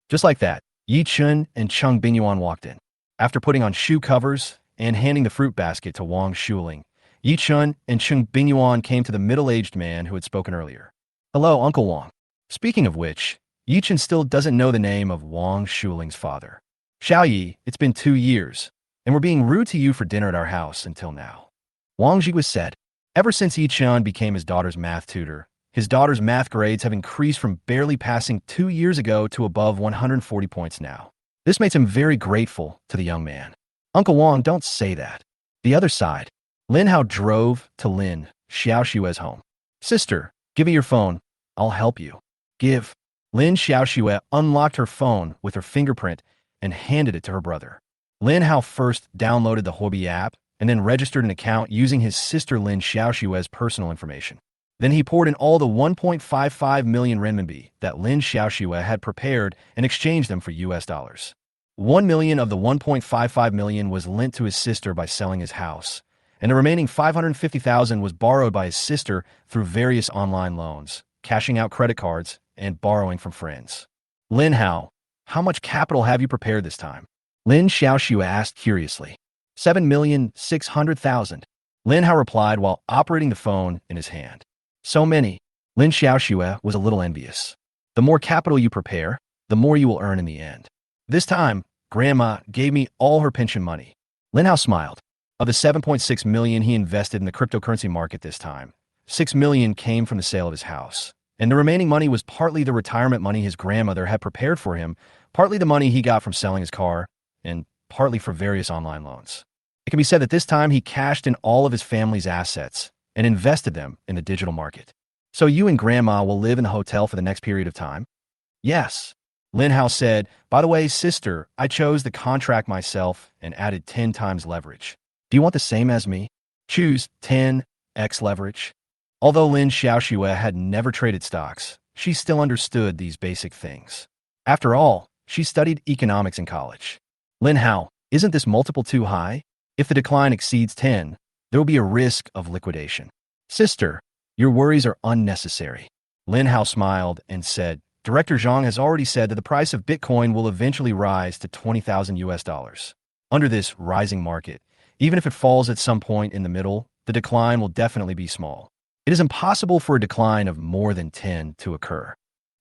Just like that, Ye Chun and Cheng Bingyuan walked in. After putting on shoe covers and handing the fruit basket to Wang Shuling, Ye Chun and Cheng Bingyuan came to the middle-aged man who had spoken earlier. "Hello, Uncle Wang." Speaking of which, Ye Chun still doesn't know the name of Wang Shuling's father. "Xiao Yi, it's been 2 years, and we're being rude to you for dinner at our house until now." Wang Ji was said, ever since Ye Chun became his daughter's math tutor, his daughter's math grades have increased from barely passing 2 years ago to above 140 points now. This makes him very grateful to the young man. "Uncle Wang, don't say that." The other side, Lin Hao drove to Lin Xiaoxue's home. "Sister, give me your phone. I'll help you." "Give." Lin Xiaoxue unlocked her phone with her fingerprint and handed it to her brother. Lin Hao first downloaded the Hobby app and then registered an account using his sister Lin Xiaoxue's personal information. Then he poured in all the 1.55 million renminbi that Lin Xiaoxue had prepared and exchanged them for US dollars. 1 million of the 1.55 million was lent to his sister by selling his house, and the remaining 550,000 was borrowed by his sister through various online loans, cashing out credit cards, and borrowing from friends. "Lin Hao, how much capital have you prepared this time?" Lin Xiaoxue asked curiously. 7,600,000. Lin Hao replied while operating the phone in his hand. "So many." Lin Xiaoxue was a little envious. "The more capital you prepare, the more you will earn in the end. This time, Grandma gave me all her pension money." Lin Hao smiled. Of the 7.6 million he invested in the cryptocurrency market this time, 6 million came from the sale of his house, and the remaining money was partly the retirement money his grandmother had prepared for him, partly the money he got from selling his car, and partly for various online loans. It can be said that this time he cashed in all of his family's assets and invested them in the digital market. "So you and Grandma will live in the hotel for the next period of time?" "Yes." Lin Hao said, "By the way, sister, I chose the contract myself and added 10 times leverage. Do you want the same as me? Choose 10x leverage." Although Lin Xiaoxue had never traded stocks, she still understood these basic things. After all, she studied economics in college. "Lin Hao, isn't this multiple too high? If the decline exceeds 10, there will be a risk of liquidation." "Sister, your worries are unnecessary." Lin Hao smiled and said, "Director Zhang has already said that the price of Bitcoin will eventually rise to 20,000 US dollars. Under this rising market, even if it falls at some point in the middle, the decline will definitely be small. It is impossible for a decline of more than 10 to occur."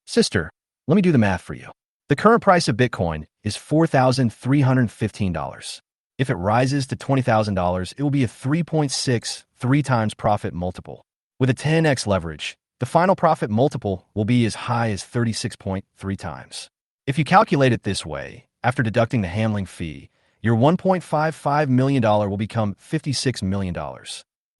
"Sister, let me do the math for you. The current price of Bitcoin is $4,315. If it rises to $20,000, it will be a 3.63 times profit multiple. With a 10x leverage, the final profit multiple will be as high as 36.3 times. If you calculate it this way, after deducting the handling fee, your $1.55 million will become $56 million.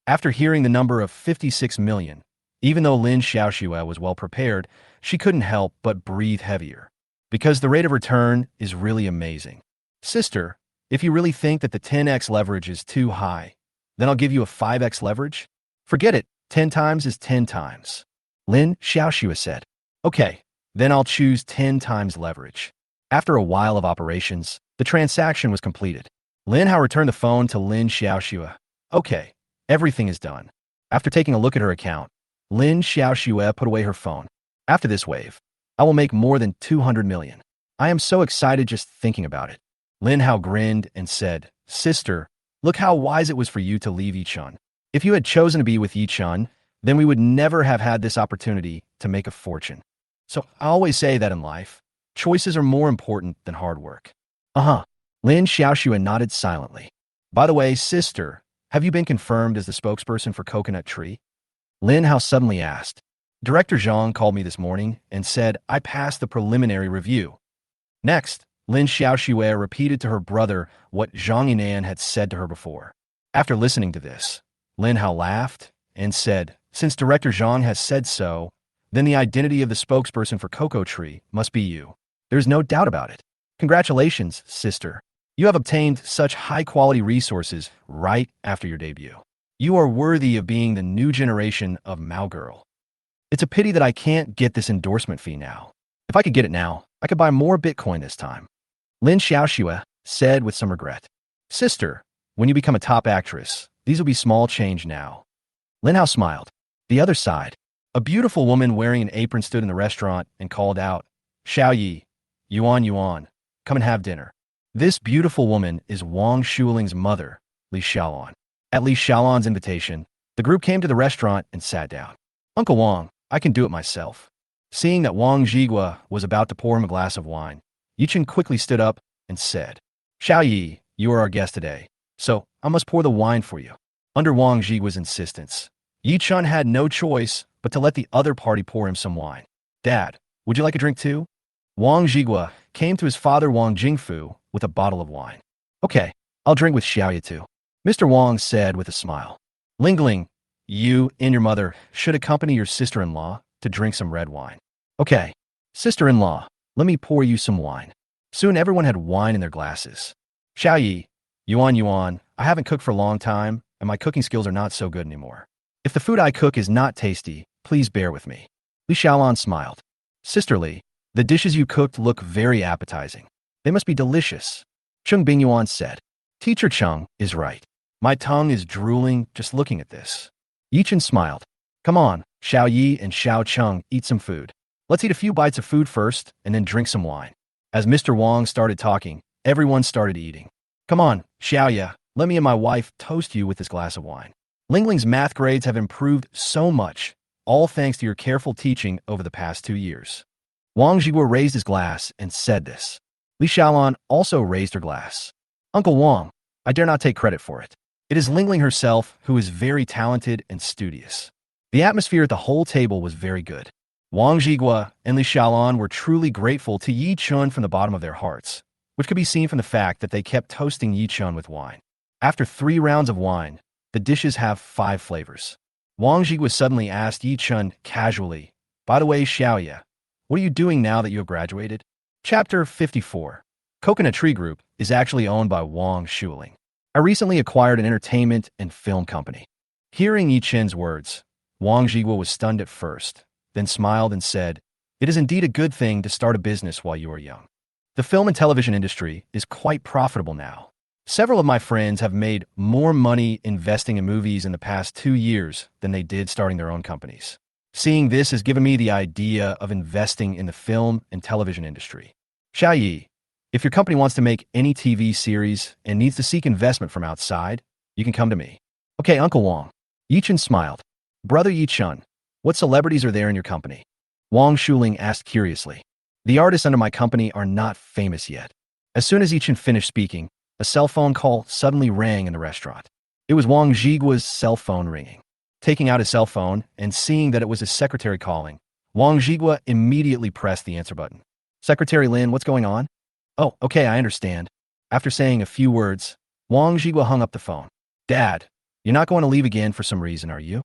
After hearing the number of 56 million, even though Lin Xiaoxue was well prepared, she couldn't help but breathe heavier. Because the rate of return is really amazing. "Sister, if you really think that the 10x leverage is too high, then I'll give you a 5x leverage. Forget it, 10 times is 10 times. Lin Xiaoxue said. "Okay, then I'll choose 10 times leverage." After a while of operations, the transaction was completed. Lin Hao returned the phone to Lin Xiaoxue. "Okay, everything is done." After taking a look at her account, Lin Xiaoxue put away her phone. "After this wave, I will make more than 200 million. I am so excited just thinking about it." Lin Hao grinned and said, "Sister, look how wise it was for you to leave Ye Chun. If you had chosen to be with Ye Chun, then we would never have had this opportunity to make a fortune. So I always say that in life, choices are more important than hard work." "Uh-huh." Lin Xiaoxue nodded silently. "By the way, sister, have you been confirmed as the spokesperson for Coconut Tree?" Lin Hao suddenly asked. "Director Zhang called me this morning and said I passed the preliminary review." Next, Lin Xiaoxue repeated to her brother what Zhang Yinan had said to her before. After listening to this, Lin Hao laughed and said, "Since Director Zhang has said so, then the identity of the spokesperson for Cocoa Tree must be you. There's no doubt about it. Congratulations, sister. You have obtained such high-quality resources right after your debut. You are worthy of being the new generation of Mao Girl. It's a pity that I can't get this endorsement fee now. If I could get it now, I could buy more Bitcoin this time. Lin Xiaoxue said with some regret. Sister, when you become a top actress, these will be small change now. Lin Hao smiled. The other side. A beautiful woman wearing an apron stood in the restaurant and called out, Xiao Yi, Yuan Yuan, come and have dinner. This beautiful woman is Wang Shuling's mother, Li Xiaolan. At Li Xiaolan's invitation, the group came to the restaurant and sat down. Uncle Wang, I can do it myself. Seeing that Wang Zhigua was about to pour him a glass of wine, Ye Chun quickly stood up and said, Xiao Yi, you are our guest today, so I must pour the wine for you. Under Wang Zhigua's insistence, Ye Chun had no choice but to let the other party pour him some wine. Dad, would you like a drink too? Wang Zhigua came to his father Wang Jingfu with a bottle of wine. Okay, I'll drink with Xiaoya too. Mr. Wang said with a smile. Lingling, you and your mother should accompany your sister-in-law to drink some red wine. Okay, sister-in-law, let me pour you some wine. Soon everyone had wine in their glasses. Xiao Yi, Yuan Yuan, I haven't cooked for a long time, and my cooking skills are not so good anymore. If the food I cook is not tasty, please bear with me. Li Xiaolan smiled. Sisterly, the dishes you cooked look very appetizing. They must be delicious. Cheng Bingyuan said. Teacher Chung is right. My tongue is drooling just looking at this. Ye Chun smiled. Come on, Xiao Yi and Xiao Chung, eat some food. Let's eat a few bites of food first, and then drink some wine. As Mr. Wang started talking, everyone started eating. Come on, Xiaoya, let me and my wife toast you with this glass of wine. Lingling's math grades have improved so much, all thanks to your careful teaching over the past 2 years. Wang Zhigua raised his glass and said this. Li Xiaolan also raised her glass. Uncle Wang, I dare not take credit for it. It is Lingling herself who is very talented and studious. The atmosphere at the whole table was very good. Wang Zhigua and Li Xiaolan were truly grateful to Ye Chun from the bottom of their hearts, which could be seen from the fact that they kept toasting Ye Chun with wine. After 3 rounds of wine, the dishes have 5 flavors. Wang Zhigua suddenly asked Ye Chun casually, By the way, Xiaoya, what are you doing now that you have graduated? Chapter 54. Coconut Tree Group is actually owned by Wang Shuling. I recently acquired an entertainment and film company. Hearing Ye Chun's words, Wang Zhigua was stunned at first, then smiled and said, It is indeed a good thing to start a business while you are young. The film and television industry is quite profitable now. Several of my friends have made more money investing in movies in the past 2 years than they did starting their own companies. Seeing this has given me the idea of investing in the film and television industry. Xiao Yi, if your company wants to make any TV series and needs to seek investment from outside, you can come to me. Okay, Uncle Wang. Ye Chun smiled. Brother Ye Chun, what celebrities are there in your company? Wang Shuling asked curiously. The artists under my company are not famous yet. As soon as Ye Chun finished speaking, a cell phone call suddenly rang in the restaurant. It was Wang Zhigua's cell phone ringing. Taking out his cell phone and seeing that it was his secretary calling, Wang Zhigua immediately pressed the answer button. Secretary Lin, what's going on? Oh, okay, I understand. After saying a few words, Wang Zhigua hung up the phone. Dad, you're not going to leave again for some reason, are you?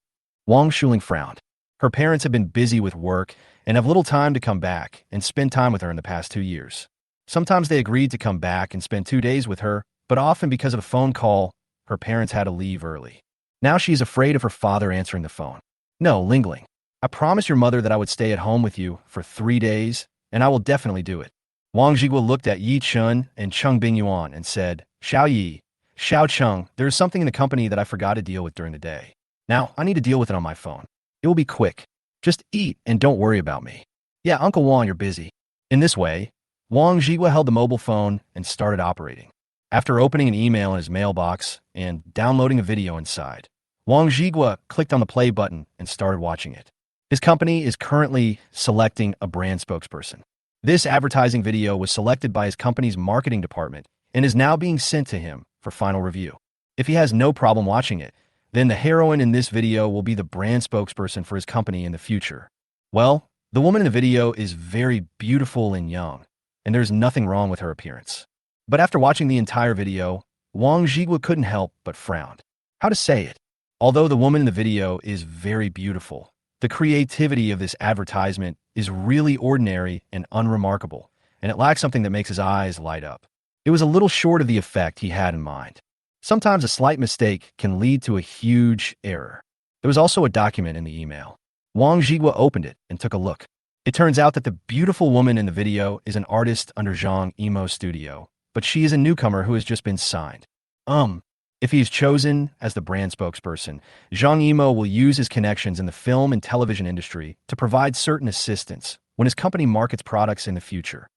Wang Shuling frowned. Her parents have been busy with work and have little time to come back and spend time with her in the past 2 years. Sometimes they agreed to come back and spend 2 days with her, but often because of a phone call, her parents had to leave early. Now she's afraid of her father answering the phone. No, Lingling, I promised your mother that I would stay at home with you for 3 days, and I will definitely do it. Wang Zhigua looked at Ye Chun and Cheng Bingyuan and said, Xiao Yi, Xiao Chung, there is something in the company that I forgot to deal with during the day. Now, I need to deal with it on my phone. It will be quick. Just eat and don't worry about me. Yeah, Uncle Wang, you're busy. In this way, Wang Zhigua held the mobile phone and started operating. After opening an email in his mailbox and downloading a video inside, Wang Zhigua clicked on the play button and started watching it. His company is currently selecting a brand spokesperson. This advertising video was selected by his company's marketing department and is now being sent to him for final review. If he has no problem watching it, then the heroine in this video will be the brand spokesperson for his company in the future. Well, the woman in the video is very beautiful and young, and there's nothing wrong with her appearance. But after watching the entire video, Wang Zhigua couldn't help but frown. How to say it? Although the woman in the video is very beautiful, the creativity of this advertisement is really ordinary and unremarkable, and it lacks something that makes his eyes light up. It was a little short of the effect he had in mind. Sometimes a slight mistake can lead to a huge error. There was also a document in the email. Wang Zhigua opened it and took a look. It turns out that the beautiful woman in the video is an artist under Zhang Yimou's studio, but she is a newcomer who has just been signed. If he is chosen as the brand spokesperson, Zhang Yimou will use his connections in the film and television industry to provide certain assistance when his company markets products in the future.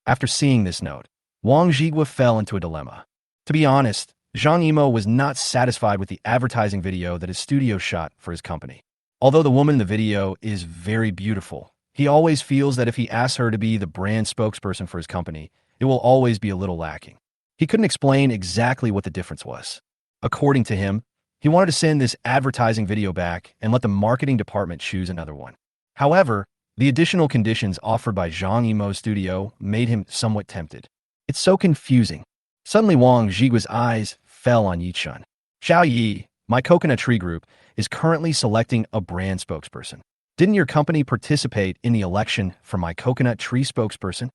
After seeing this note, Wang Zhigua fell into a dilemma. To be honest, Zhang Yimou was not satisfied with the advertising video that his studio shot for his company. Although the woman in the video is very beautiful, he always feels that if he asks her to be the brand spokesperson for his company, it will always be a little lacking. He couldn't explain exactly what the difference was. According to him, he wanted to send this advertising video back and let the marketing department choose another one. However, the additional conditions offered by Zhang Yimou's studio made him somewhat tempted. It's so confusing. Suddenly Wang Zhigua's eyes fell on Ye Chun. Xiao Yi, my coconut tree group, is currently selecting a brand spokesperson. Didn't your company participate in the election for my coconut tree spokesperson?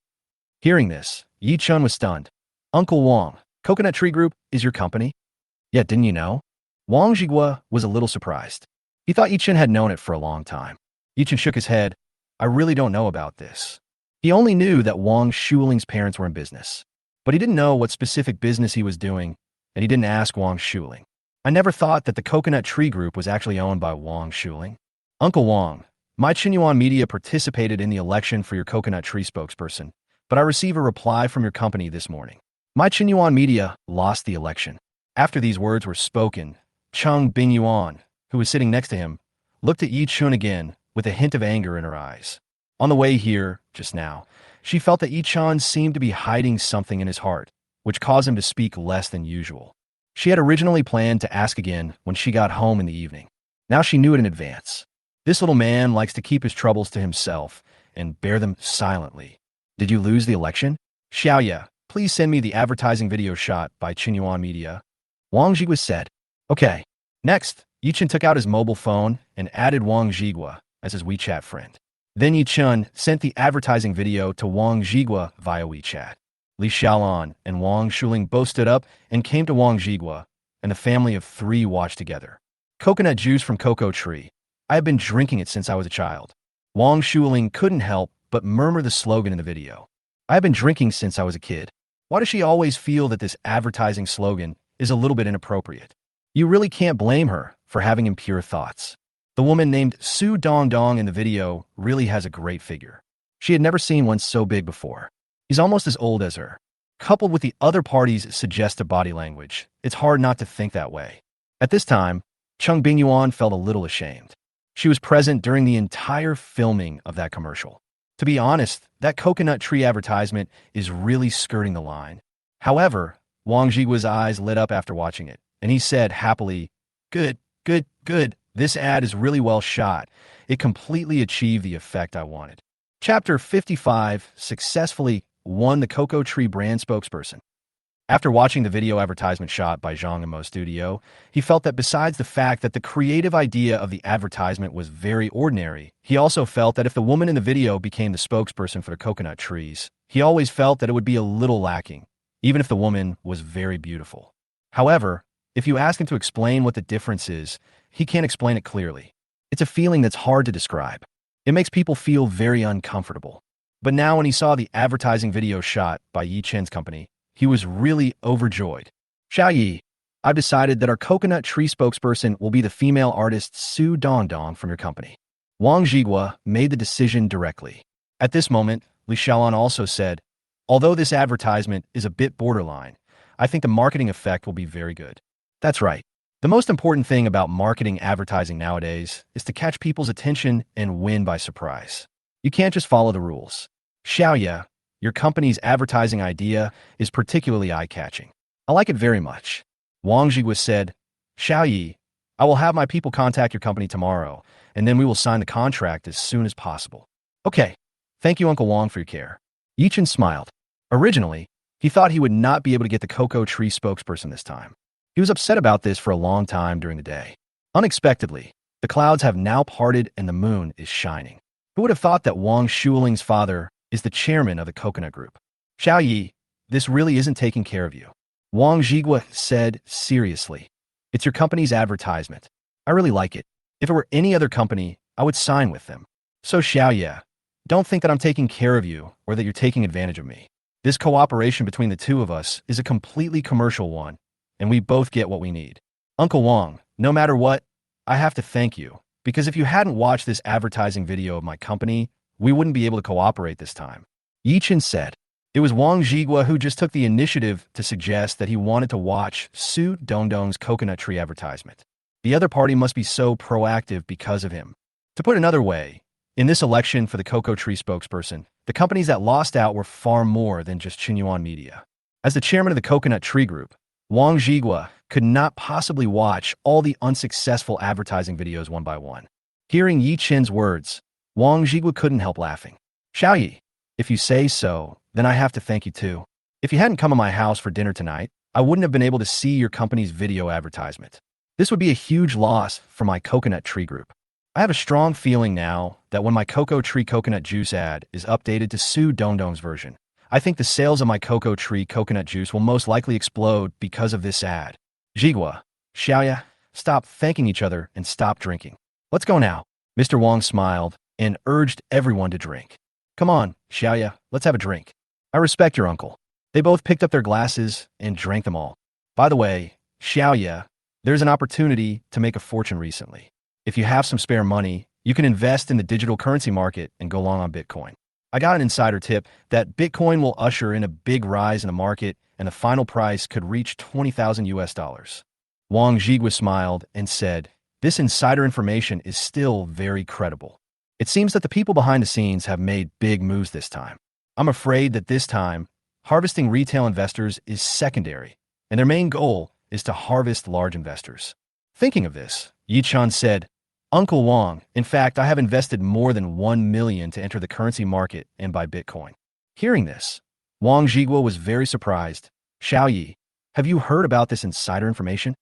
Hearing this, Ye Chun was stunned. Uncle Wang, Coconut Tree Group is your company? Yeah, didn't you know? Wang Zhigua was a little surprised. He thought Ye Chun had known it for a long time. Ye Chun shook his head. I really don't know about this. He only knew that Wang Shuling's parents were in business, but he didn't know what specific business he was doing, and he didn't ask Wang Shuling. I never thought that the Coconut Tree Group was actually owned by Wang Shuling. Uncle Wang, my Chen Media participated in the election for your Coconut Tree spokesperson, but I received a reply from your company this morning. My Chen Media lost the election. After these words were spoken, Cheng Bingyuan, who was sitting next to him, looked at Ye Chun again with a hint of anger in her eyes. On the way here, just now, she felt that Ye Chun seemed to be hiding something in his heart, which caused him to speak less than usual. She had originally planned to ask again when she got home in the evening. Now she knew it in advance. This little man likes to keep his troubles to himself and bear them silently. Did you lose the election? Xiaoya, please send me the advertising video shot by Chen Media. Wang Zhigua said. Okay. Next, Ye Chun took out his mobile phone and added Wang Zhigua as his WeChat friend. Then Ye Chun sent the advertising video to Wang Zhigua via WeChat. Li Xiaolan and Wang Shuling both stood up and came to Wang Zhigua, and the family of three watched together. Coconut juice from cocoa tree. I have been drinking it since I was a child. Wang Shuling couldn't help but murmur the slogan in the video. I have been drinking since I was a kid. Why does she always feel that this advertising slogan is a little bit inappropriate? You really can't blame her for having impure thoughts. The woman named Su Dongdong in the video really has a great figure. She had never seen one so big before. He's almost as old as her. Coupled with the other party's suggestive body language, it's hard not to think that way. At this time, Cheng Bingyuan felt a little ashamed. She was present during the entire filming of that commercial. To be honest, that coconut tree advertisement is really skirting the line. However, Wang Zhigua's eyes lit up after watching it, and he said happily, Good, good, good. This ad is really well shot. It completely achieved the effect I wanted. Chapter 55 successfully won the Cocoa Tree brand spokesperson. After watching the video advertisement shot by Zhang Yimou's studio, he felt that besides the fact that the creative idea of the advertisement was very ordinary, he also felt that if the woman in the video became the spokesperson for the coconut trees, he always felt that it would be a little lacking, even if the woman was very beautiful. However, if you ask him to explain what the difference is, he can't explain it clearly. It's a feeling that's hard to describe. It makes people feel very uncomfortable. But now when he saw the advertising video shot by Ye Chun's company, he was really overjoyed. Xiao Yi, I've decided that our coconut tree spokesperson will be the female artist Su Dongdong from your company. Wang Zhigua made the decision directly. At this moment, Li Xiaolan also said, although this advertisement is a bit borderline, I think the marketing effect will be very good. That's right. The most important thing about marketing advertising nowadays is to catch people's attention and win by surprise. You can't just follow the rules. Xiaoya, your company's advertising idea is particularly eye-catching. I like it very much. Wang Zhigua said, Xiao Yi, I will have my people contact your company tomorrow, and then we will sign the contract as soon as possible. Okay. Thank you, Uncle Wang, for your care. Ye Chun smiled. Originally, he thought he would not be able to get the cocoa tree spokesperson this time. He was upset about this for a long time during the day. Unexpectedly, the clouds have now parted and the moon is shining. Who would have thought that Wang Shuling's father is the chairman of the coconut group? Xiao Yi, this really isn't taking care of you. Wang Zhigua said seriously. It's your company's advertisement. I really like it. If it were any other company, I would sign with them. So Xiaoya, Don't think that I'm taking care of you or that you're taking advantage of me. This cooperation between the two of us is a completely commercial one, and we both get what we need. Uncle Wong, no matter what, I have to thank you, because if you hadn't watched this advertising video of my company, we wouldn't be able to cooperate this time. Ye Chun said. It was Wang Zhigua who just took the initiative to suggest that he wanted to watch Su Dongdong's coconut tree advertisement. The other party must be so proactive because of him. To put another way, in this election for the cocoa tree spokesperson, the companies that lost out were far more than just Qinyuan Media. As the chairman of the Coconut Tree Group, Wang Zhigua could not possibly watch all the unsuccessful advertising videos one by one. Hearing Ye Chun's words, Wang Zhigua couldn't help laughing. Xiaoyi, if you say so, then I have to thank you too. If you hadn't come to my house for dinner tonight, I wouldn't have been able to see your company's video advertisement. This would be a huge loss for my Coconut Tree Group. I have a strong feeling now that when my Cocoa Tree Coconut Juice ad is updated to Su Dongdong's version, I think the sales of my Cocoa Tree Coconut Juice will most likely explode because of this ad. Zhigua, Xiaoya, stop thanking each other and stop drinking. Let's go now. Mr. Wang smiled and urged everyone to drink. Come on, Xiaoya, let's have a drink. I respect your uncle. They both picked up their glasses and drank them all. By the way, Xiaoya, there's an opportunity to make a fortune recently. If you have some spare money, you can invest in the digital currency market and go long on Bitcoin. I got an insider tip that Bitcoin will usher in a big rise in the market and the final price could reach 20,000 US dollars. Wang Zhigua smiled and said, this insider information is still very credible. It seems that the people behind the scenes have made big moves this time. I'm afraid that this time, harvesting retail investors is secondary, and their main goal is to harvest large investors. Thinking of this, Ye Chun said, Uncle Wang, in fact, I have invested more than 1 million to enter the currency market and buy Bitcoin. Hearing this, Wang Zhigua was very surprised. Xiaoyi, have you heard about this insider information?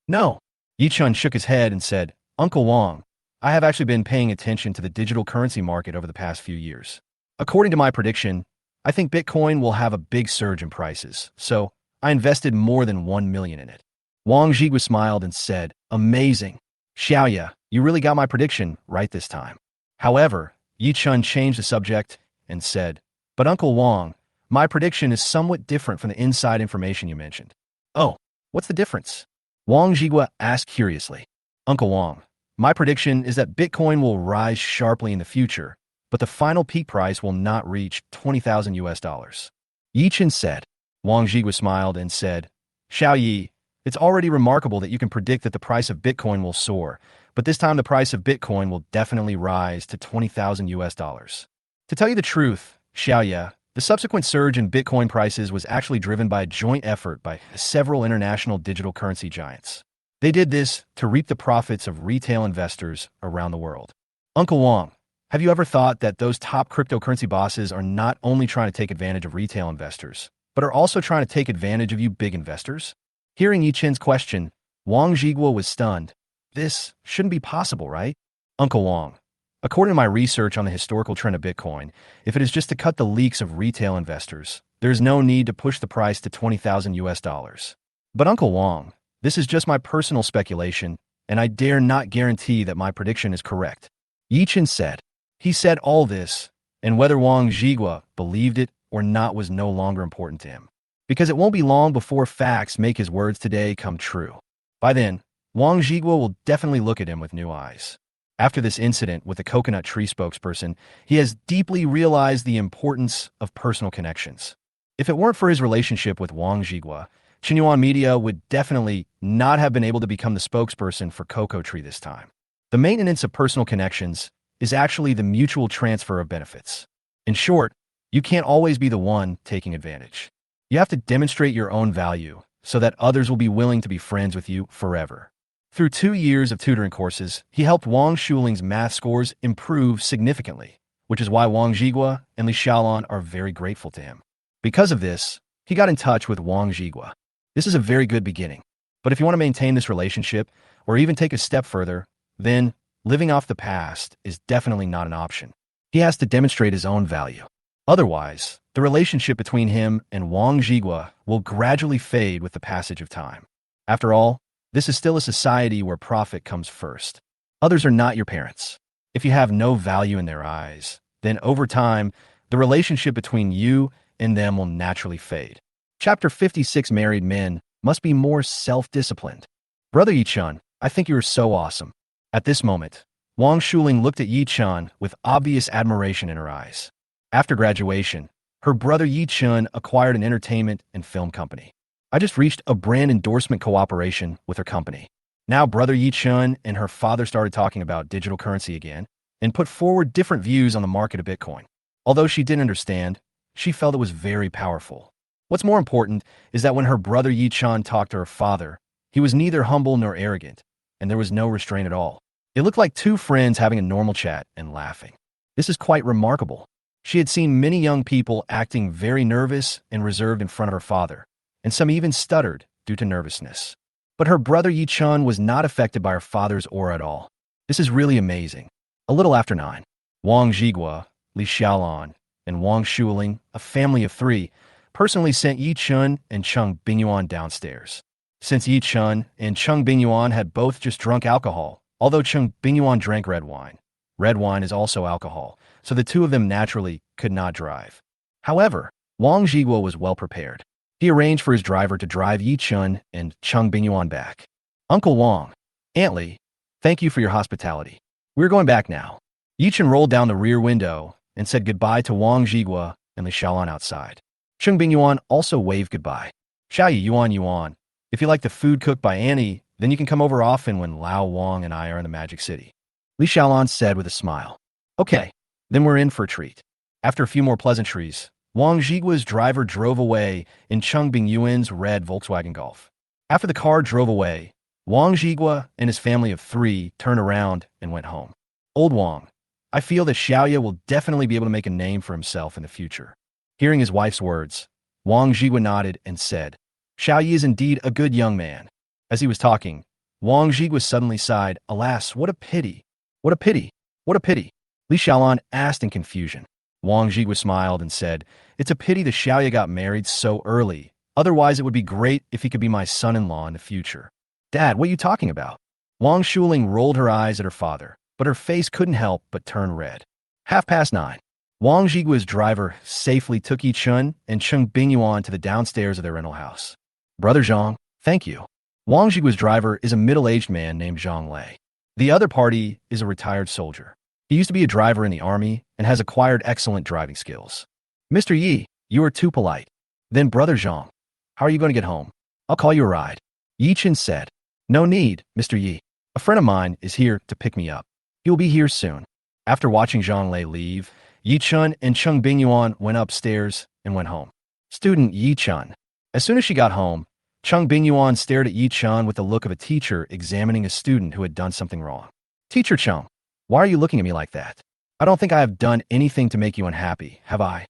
No. Ye Chun shook his head and said, Uncle Wang, I have actually been paying attention to the digital currency market over the past few years. According to my prediction, I think Bitcoin will have a big surge in prices, so I invested more than 1 million in it. Wang Zhigua smiled and said, amazing. Xiaoya, you really got my prediction right this time. However, Ye Chun changed the subject and said, but Uncle Wang, my prediction is somewhat different from the inside information you mentioned. Oh, what's the difference? Wang Zhigua asked curiously. Uncle Wang, my prediction is that Bitcoin will rise sharply in the future, but the final peak price will not reach 20,000 US dollars. Ye Chun said. Wang Zhigua smiled and said, Xiaoyi, it's already remarkable that you can predict that the price of Bitcoin will soar, but this time the price of Bitcoin will definitely rise to 20,000 US dollars. To tell you the truth, Xiaoya, the subsequent surge in Bitcoin prices was actually driven by a joint effort by several international digital currency giants. They did this to reap the profits of retail investors around the world. Uncle Wang, have you ever thought that those top cryptocurrency bosses are not only trying to take advantage of retail investors, but are also trying to take advantage of you big investors? Hearing Ye Chun's question, Wang Zhigua was stunned. This shouldn't be possible, right? Uncle Wang, according to my research on the historical trend of Bitcoin, if it is just to cut the leaks of retail investors, there's no need to push the price to 20,000 US dollars. But Uncle Wang, this is just my personal speculation, and I dare not guarantee that my prediction is correct. Ye Chun said. He said all this, and whether Wang Zhigua believed it or not was no longer important to him, because it won't be long before facts make his words today come true. By then, Wang Zhigua will definitely look at him with new eyes. After this incident with the coconut tree spokesperson, he has deeply realized the importance of personal connections. If it weren't for his relationship with Wang Zhigua, Qinyuan Media would definitely not have been able to become the spokesperson for Cocoa Tree this time. The maintenance of personal connections is actually the mutual transfer of benefits. In short, you can't always be the one taking advantage. You have to demonstrate your own value so that others will be willing to be friends with you forever. Through 2 years of tutoring courses, he helped Wang Shuling's math scores improve significantly, which is why Wang Zhigua and Lin Xiaoxue are very grateful to him. Because of this, he got in touch with Wang Zhigua. This is a very good beginning. But if you want to maintain this relationship, or even take a step further, then living off the past is definitely not an option. He has to demonstrate his own value. Otherwise, the relationship between him and Wang Zhigua will gradually fade with the passage of time. After all, this is still a society where profit comes first. Others are not your parents. If you have no value in their eyes, then over time, the relationship between you and them will naturally fade. Chapter 56 Married Men must be more self-disciplined. Brother Ye Chun, I think you are so awesome. At this moment, Wang Shuling looked at Ye Chun with obvious admiration in her eyes. After graduation, her brother Ye Chun acquired an entertainment and film company. I just reached a brand endorsement cooperation with her company. Now brother Ye Chun and her father started talking about digital currency again and put forward different views on the market of Bitcoin. Although she didn't understand, she felt it was very powerful. What's more important is that when her brother Ye Chun talked to her father, he was neither humble nor arrogant, and there was no restraint at all. It looked like two friends having a normal chat and laughing. This is quite remarkable. She had seen many young people acting very nervous and reserved in front of her father, and some even stuttered due to nervousness. But her brother Ye Chun was not affected by her father's aura at all. This is really amazing. A little after 9, Wang Zhigua, Li Xiaolan, and Wang Shuling, a family of 3, personally sent Ye Chun and Cheng Bingyuan downstairs. Since Ye Chun and Cheng Bingyuan had both just drunk alcohol, although Cheng Bingyuan drank red wine is also alcohol, so the two of them naturally could not drive. However, Wang Zhigua was well prepared. He arranged for his driver to drive Ye Chun and Cheng Bingyuan back. Uncle Wang, Aunt Li, thank you for your hospitality. We're going back now. Ye Chun rolled down the rear window and said goodbye to Wang Zhigua and Li Xiaolan outside. Cheng Bingyuan also waved goodbye. Xiaoyi Yuan, if you like the food cooked by Annie, then you can come over often when Lao Wang and I are in the Magic City. Li Xiaolan said with a smile. Okay, then we're in for a treat. After a few more pleasantries, Wang Zhigua's driver drove away in Cheng Bingyuan's red Volkswagen Golf. After the car drove away, Wang Zhigua and his family of 3 turned around and went home. Old Wang, I feel that Xiaoye will definitely be able to make a name for himself in the future. Hearing his wife's words, Wang Zhigua nodded and said, Xiaoye is indeed a good young man. As he was talking, Wang Zhigua suddenly sighed, alas, what a pity. What a pity. What a pity. Li Xiaolan asked in confusion. Wang Zhigua smiled and said, it's a pity that Xiaoye got married so early. Otherwise, it would be great if he could be my son-in-law in the future. Dad, what are you talking about? Wang Shuling rolled her eyes at her father, but her face couldn't help but turn red. 9:30. Wang Zhigua's driver safely took Ye Chun and Cheng Bingyuan to the downstairs of their rental house. Brother Zhang, thank you. Wang Zhigua's driver is a middle-aged man named Zhang Lei. The other party is a retired soldier. He used to be a driver in the army and has acquired excellent driving skills. Mr. Yi, you are too polite. Then Brother Zhang, how are you going to get home? I'll call you a ride. Ye Chun said. No need, Mr. Yi. A friend of mine is here to pick me up. He will be here soon. After watching Zhang Lei leave, Ye Chun and Cheng Bingyuan went upstairs and went home. Student Ye Chun. As soon as she got home, Cheng Bingyuan stared at Ye Chun with the look of a teacher examining a student who had done something wrong. Teacher Chung, why are you looking at me like that? I don't think I have done anything to make you unhappy, have I?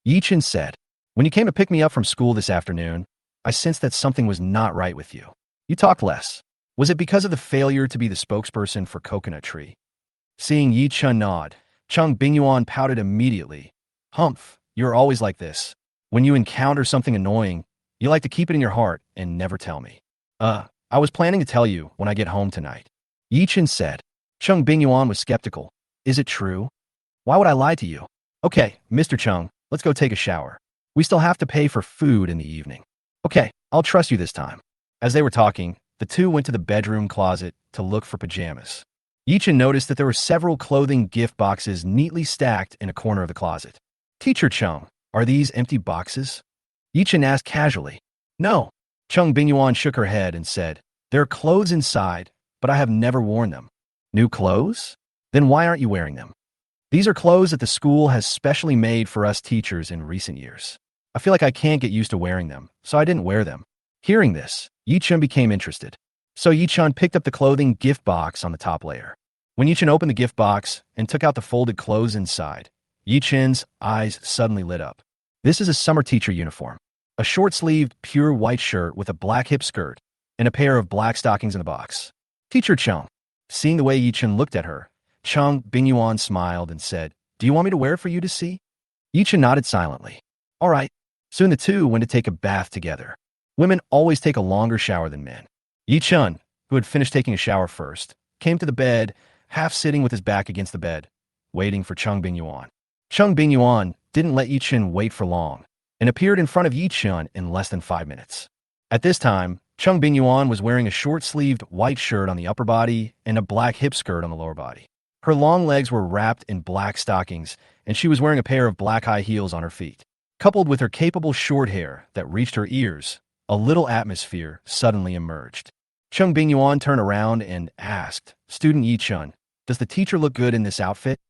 Ye Chun said, when you came to pick me up from school this afternoon, I sensed that something was not right with you. You talked less. Was it because of the failure to be the spokesperson for Coconut Tree? Seeing Ye Chun nod, Cheng Bingyuan pouted immediately. Humph, you're always like this. When you encounter something annoying, you like to keep it in your heart and never tell me. I was planning to tell you when I get home tonight. Ye Chun said. Cheng Bingyuan was skeptical. Is it true? Why would I lie to you? Okay, Mr. Chung, let's go take a shower. We still have to pay for food in the evening. Okay, I'll trust you this time. As they were talking, the two went to the bedroom closet to look for pajamas. Ye Chun noticed that there were several clothing gift boxes neatly stacked in a corner of the closet. Teacher Chung, are these empty boxes? Ye Chun asked casually. No. Cheng Bingyuan shook her head and said, there are clothes inside, but I have never worn them. New clothes? Then why aren't you wearing them? These are clothes that the school has specially made for us teachers in recent years. I feel like I can't get used to wearing them, so I didn't wear them. Hearing this, Ye Chun became interested. So Ye Chun picked up the clothing gift box on the top layer. When Ye Chun opened the gift box and took out the folded clothes inside, Ye Chun's eyes suddenly lit up. This is a summer teacher uniform. A short-sleeved, pure white shirt with a black hip skirt and a pair of black stockings in the box. Teacher Chung. Seeing the way Ye Chun looked at her, Cheng Bingyuan smiled and said, do you want me to wear it for you to see? Ye Chun nodded silently. All right. Soon the two went to take a bath together. Women always take a longer shower than men. Ye Chun, who had finished taking a shower first, came to the bed, half sitting with his back against the bed, waiting for Cheng Bingyuan. Cheng Bingyuan didn't let Ye Chun wait for long and appeared in front of Ye Chun in less than 5 minutes. At this time, Cheng Bingyuan was wearing a short-sleeved white shirt on the upper body and a black hip skirt on the lower body. Her long legs were wrapped in black stockings, and she was wearing a pair of black high heels on her feet. Coupled with her capable short hair that reached her ears, a little atmosphere suddenly emerged. Cheng Bingyuan turned around and asked, "Student Ye Chun, does the teacher look good in this outfit?"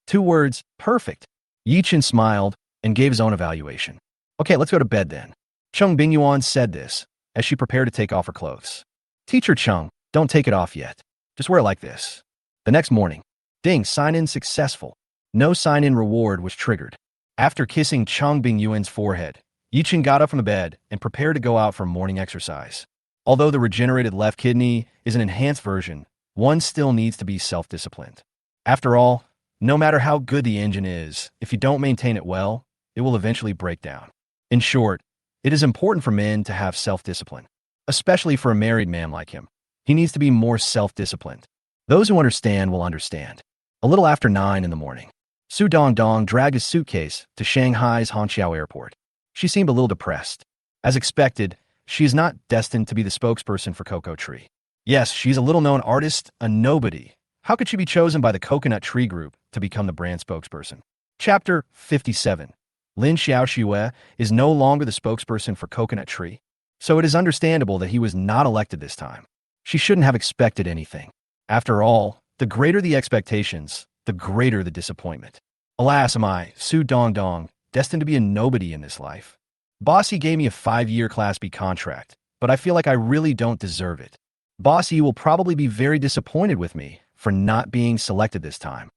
2 words, perfect. Ye Chun smiled and gave his own evaluation. "Okay, let's go to bed then." Cheng Bingyuan said this as she prepared to take off her clothes. "Teacher Chung, don't take it off yet. Just wear it like this." The next morning, ding, sign-in successful. No sign-in reward was triggered. After kissing Cheng Bingyuan's forehead, Ye Chun got up from the bed and prepared to go out for morning exercise. Although the regenerated left kidney is an enhanced version, one still needs to be self-disciplined. After all, no matter how good the engine is, if you don't maintain it well, it will eventually break down. In short, it is important for men to have self-discipline, especially for a married man like him. He needs to be more self-disciplined. Those who understand will understand. A little after 9 in the morning, Su Dongdong dragged his suitcase to Shanghai's Hangzhou airport. She seemed a little depressed. As expected, she is not destined to be the spokesperson for Cocoa Tree. Yes, she's a little-known artist, a nobody. How could she be chosen by the Coconut Tree Group to become the brand spokesperson? Chapter 57. Lin Xiaoxue is no longer the spokesperson for Coconut Tree, so it is understandable that he was not elected this time. She shouldn't have expected anything. After all, the greater the expectations, the greater the disappointment. Alas, am I, Su Dongdong, destined to be a nobody in this life. Bossy gave me a 5-year Class B contract, but I feel like I really don't deserve it. Bossy will probably be very disappointed with me for not being selected this time.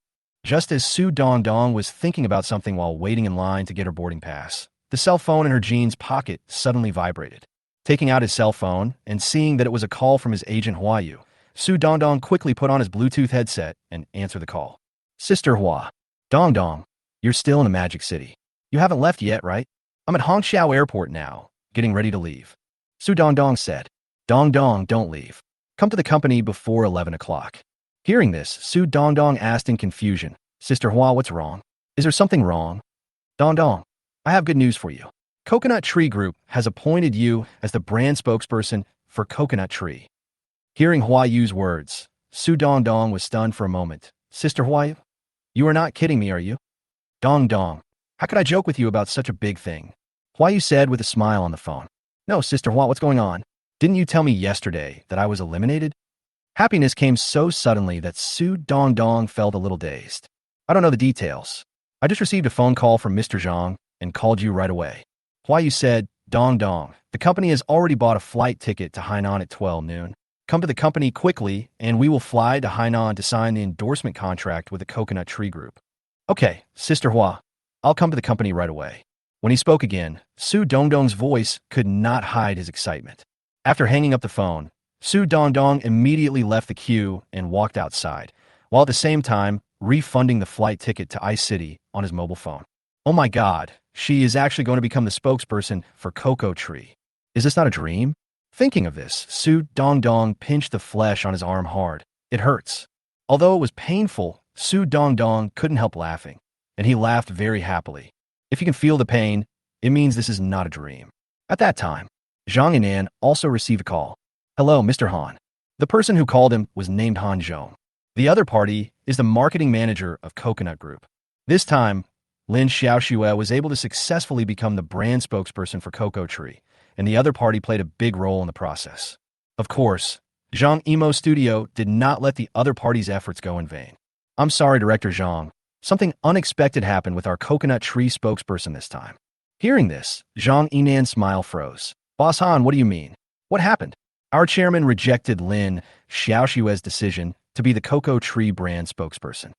Just as Su Dongdong was thinking about something while waiting in line to get her boarding pass, the cell phone in her jeans pocket suddenly vibrated. Taking out his cell phone and seeing that it was a call from his agent Hua Yu, Su Dongdong quickly put on his Bluetooth headset and answered the call. "Sister Hua, Dongdong, you're still in the Magic City. You haven't left yet, right? I'm at Hangzhou Airport now, getting ready to leave." Su Dongdong said, "Dongdong, don't leave. Come to the company before 11 o'clock. Hearing this, Su Dongdong asked in confusion, "Sister Hua, what's wrong? Is there something wrong?" "Dongdong, I have good news for you. Coconut Tree Group has appointed you as the brand spokesperson for Coconut Tree." Hearing Hua Yu's words, Su Dongdong was stunned for a moment. "Sister Hua Yu? You are not kidding me, are you?" "Dongdong, how could I joke with you about such a big thing?" Hua Yu said with a smile on the phone. "No, Sister Hua, what's going on? Didn't you tell me yesterday that I was eliminated?" Happiness came so suddenly that Su Dongdong felt a little dazed. "I don't know the details. I just received a phone call from Mr. Zhang and called you right away." Hua Yu said, "Dongdong, the company has already bought a flight ticket to Hainan at 12 noon. Come to the company quickly and we will fly to Hainan to sign the endorsement contract with the Coconut Tree Group." "Okay, Sister Hua, I'll come to the company right away." When he spoke again, Su Dongdong's voice could not hide his excitement. After hanging up the phone, Su Dongdong immediately left the queue and walked outside, while at the same time refunding the flight ticket to Ice City on his mobile phone. Oh my God, she is actually going to become the spokesperson for Cocoa Tree. Is this not a dream? Thinking of this, Su Dongdong pinched the flesh on his arm hard. It hurts. Although it was painful, Su Dongdong couldn't help laughing, and he laughed very happily. If you can feel the pain, it means this is not a dream. At that time, Zhang and An also received a call. "Hello, Mr. Han." The person who called him was named Han Zhong. The other party is the marketing manager of Coconut Group. This time, Lin Xiaoxue was able to successfully become the brand spokesperson for Cocoa Tree, and the other party played a big role in the process. Of course, Zhang Emo Studio did not let the other party's efforts go in vain. "I'm sorry, Director Zhang. Something unexpected happened with our Coconut Tree spokesperson this time." Hearing this, Zhang Yinan's smile froze. "Boss Han, what do you mean? What happened?" "Our chairman rejected Lin Xiaoxue's decision to be the Cocoa Tree brand spokesperson."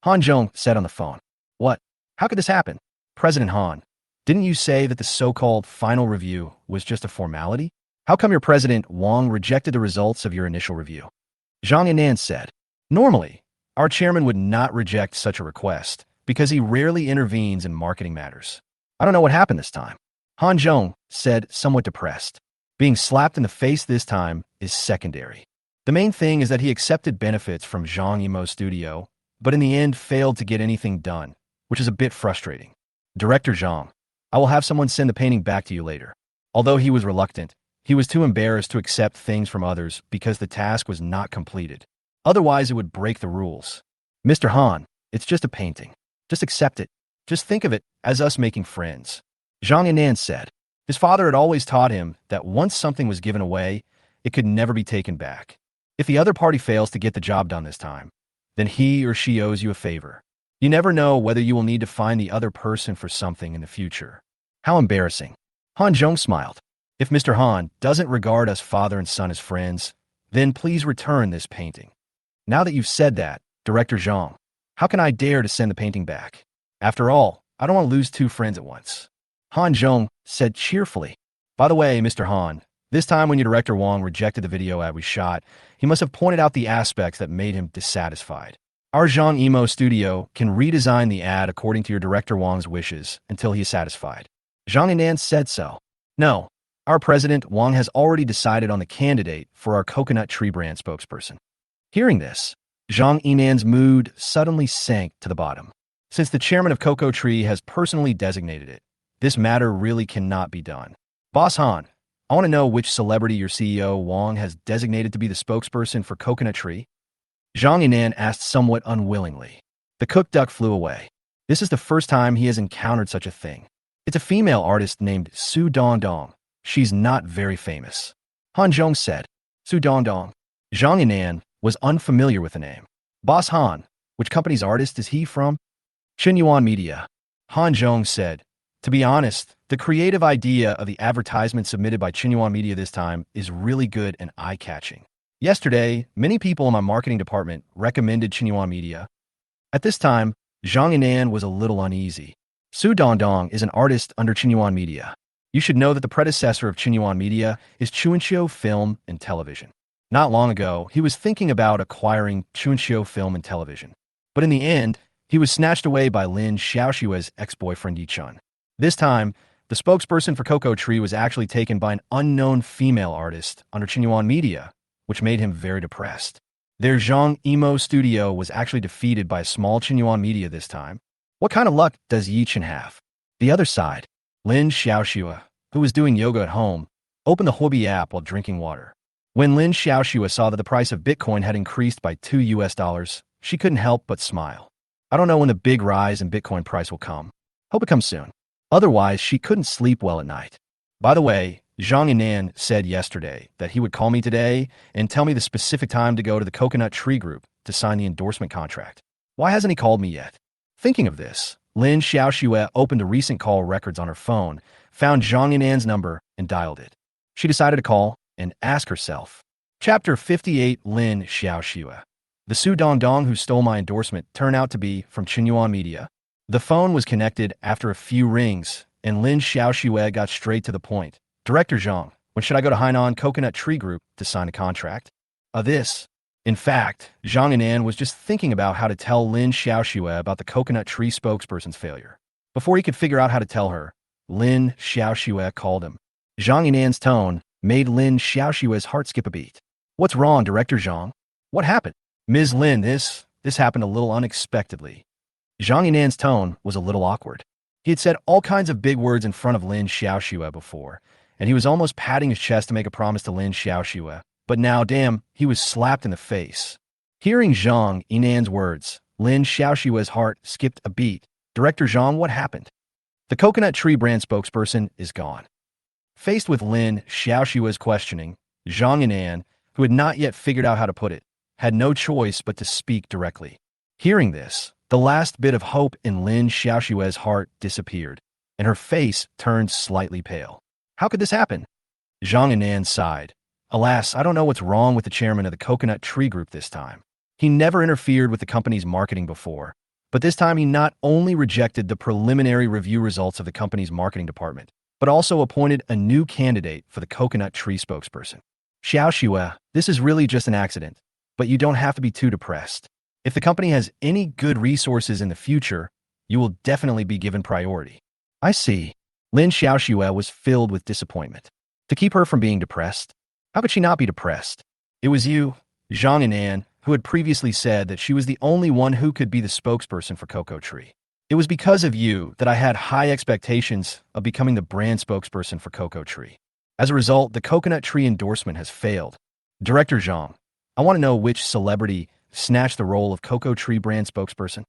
Han Zhong said on the phone. "What? How could this happen?" "President Han, didn't you say that the so-called final review was just a formality? How come your president Wang rejected the results of your initial review?" Zhang Yinan said, "Normally, our chairman would not reject such a request because he rarely intervenes in marketing matters. I don't know what happened this time." Han Zhong said, somewhat depressed. Being slapped in the face this time is secondary. The main thing is that he accepted benefits from Zhang Yimou's studio, but in the end failed to get anything done, which is a bit frustrating. Director Zhang, I will have someone send the painting back to you later. Although he was reluctant, he was too embarrassed to accept things from others because the task was not completed. Otherwise, it would break the rules. Mr. Han, it's just a painting. Just accept it. Just think of it as us making friends. Zhang Yinan said. His father had always taught him that once something was given away, it could never be taken back. If the other party fails to get the job done this time, then he or she owes you a favor. You never know whether you will need to find the other person for something in the future. How embarrassing. Han Zhong smiled. If Mr. Han doesn't regard us father and son as friends, then please return this painting. Now that you've said that, Director Zhang, how can I dare to send the painting back? After all, I don't want to lose two friends at once. Han Zhong said cheerfully. By the way, Mr. Han, this time when your director Wang rejected the video ad we shot, he must have pointed out the aspects that made him dissatisfied. Our Zhang Emo studio can redesign the ad according to your director Wang's wishes until he is satisfied. Zhang Yinan said so. No, our president Wang has already decided on the candidate for our coconut tree brand spokesperson. Hearing this, Zhang Yinan's mood suddenly sank to the bottom. Since the chairman of Cocoa Tree has personally designated it, this matter really cannot be done. Boss Han, I want to know which celebrity your CEO Wang has designated to be the spokesperson for Coconut Tree. Zhang Yinan asked somewhat unwillingly. The cook duck flew away. This is the first time he has encountered such a thing. It's a female artist named Su Dongdong. She's not very famous. Han Zhong said. Su Dongdong. Zhang Yinan was unfamiliar with the name. Boss Han, which company's artist is he from? Xinhuan Media. Han Zhong said. To be honest, the creative idea of the advertisement submitted by Xinhuan Media this time is really good and eye-catching. Yesterday, many people in my marketing department recommended Xinhuan Media. At this time, Zhang Yinan was a little uneasy. Su Dongdong is an artist under Xinhuan Media. You should know that the predecessor of Xinhuan Media is Chuanxiu Film and Television. Not long ago, he was thinking about acquiring Chuanxiu Film and Television. But in the end, he was snatched away by Lin Xiaoxue's ex-boyfriend Ye Chun. This time, the spokesperson for Cocoa Tree was actually taken by an unknown female artist under Xinhuan Media, which made him very depressed. Their Zhang Emo studio was actually defeated by a small Xinhuan Media this time. What kind of luck does Ye Chun have? The other side, Lin Xiaoxue, who was doing yoga at home, opened the Huobi app while drinking water. When Lin Xiaoxue saw that the price of Bitcoin had increased by $2, she couldn't help but smile. I don't know when the big rise in Bitcoin price will come. Hope it comes soon. Otherwise, she couldn't sleep well at night. By the way, Zhang Yinan said yesterday that he would call me today and tell me the specific time to go to the Coconut Tree Group to sign the endorsement contract. Why hasn't he called me yet? Thinking of this, Lin Xiaoxue opened the recent call records on her phone, found Zhang Yinan's number, and dialed it. She decided to call and ask herself. Chapter 58 Lin Xiaoxue. The Su Dongdong who stole my endorsement turned out to be from Xinhuan Media. The phone was connected after a few rings, and Lin Xiaoxue got straight to the point. Director Zhang, when should I go to Hainan Coconut Tree Group to sign a contract? In fact, Zhang Yinan was just thinking about how to tell Lin Xiaoxue about the Coconut Tree spokesperson's failure. Before he could figure out how to tell her, Lin Xiaoxue called him. Zhang Yinan's tone made Lin Xiaoxue's heart skip a beat. What's wrong, Director Zhang? What happened? Ms. Lin, this happened a little unexpectedly. Zhang Yinan's tone was a little awkward. He had said all kinds of big words in front of Lin Xiaoxue before, and he was almost patting his chest to make a promise to Lin Xiaoxue. But now, damn, he was slapped in the face. Hearing Zhang Yinan's words, Lin Xiaoxue's heart skipped a beat. Director Zhang, what happened? The Coconut Tree brand spokesperson is gone. Faced with Lin Xiaoxue's questioning, Zhang Yinan, who had not yet figured out how to put it, had no choice but to speak directly. Hearing this, the last bit of hope in Lin Xiaoxue's heart disappeared, and her face turned slightly pale. How could this happen? Zhang Yinan sighed. Alas, I don't know what's wrong with the chairman of the Coconut Tree Group this time. He never interfered with the company's marketing before, but this time he not only rejected the preliminary review results of the company's marketing department, but also appointed a new candidate for the Coconut Tree spokesperson. Xiaoxue, this is really just an accident, but you don't have to be too depressed. If the company has any good resources in the future, you will definitely be given priority. I see. Lin Xiaoxue was filled with disappointment. To keep her from being depressed, how could she not be depressed? It was you, Zhang Yinan, who had previously said that she was the only one who could be the spokesperson for Cocoa Tree. It was because of you that I had high expectations of becoming the brand spokesperson for Cocoa Tree. As a result, the Coconut Tree endorsement has failed. Director Zhang, I want to know which celebrity snatched the role of Cocoa Tree brand spokesperson.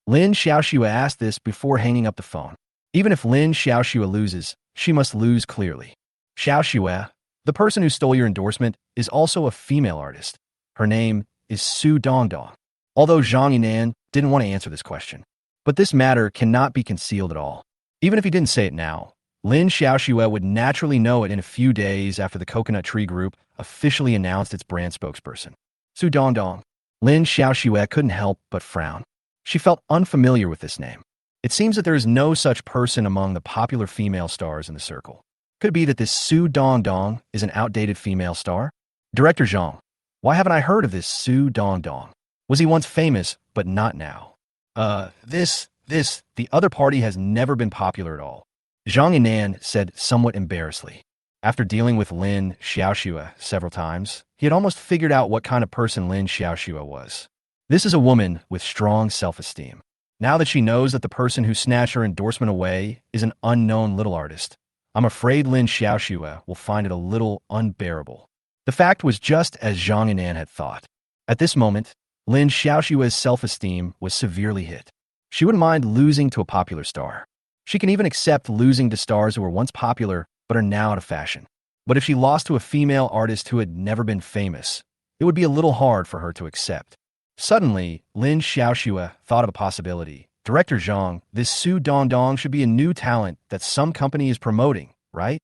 Lin Xiaoxue asked this before hanging up the phone. Even if Lin Xiaoxue loses, she must lose clearly. Xiaoxue, the person who stole your endorsement, is also a female artist. Her name is Su Dongdong. Although Zhang Yinan didn't want to answer this question. But this matter cannot be concealed at all. Even if he didn't say it now, Lin Xiaoxue would naturally know it in a few days after the Coconut Tree Group officially announced its brand spokesperson. Su Dongdong. Lin Xiaoxue couldn't help but frown. She felt unfamiliar with this name. It seems that there is no such person among the popular female stars in the circle. Could it be that this Su Dongdong is an outdated female star? Director Zhang, why haven't I heard of this Su Dongdong? Was he once famous, but not now? The other party has never been popular at all. Zhang Yinan said somewhat embarrassedly. After dealing with Lin Xiaoxue several times, he had almost figured out what kind of person Lin Xiaoxue was. This is a woman with strong self-esteem. Now that she knows that the person who snatched her endorsement away is an unknown little artist, I'm afraid Lin Xiaoxue will find it a little unbearable. The fact was just as Zhang Yinan had thought. At this moment, Lin Xiaoxue's self-esteem was severely hit. She wouldn't mind losing to a popular star. She can even accept losing to stars who were once popular but are now out of fashion. But if she lost to a female artist who had never been famous, it would be a little hard for her to accept. Suddenly, Lin Xiaoxue thought of a possibility. Director Zhang, this Su Dongdong should be a new talent that some company is promoting, right?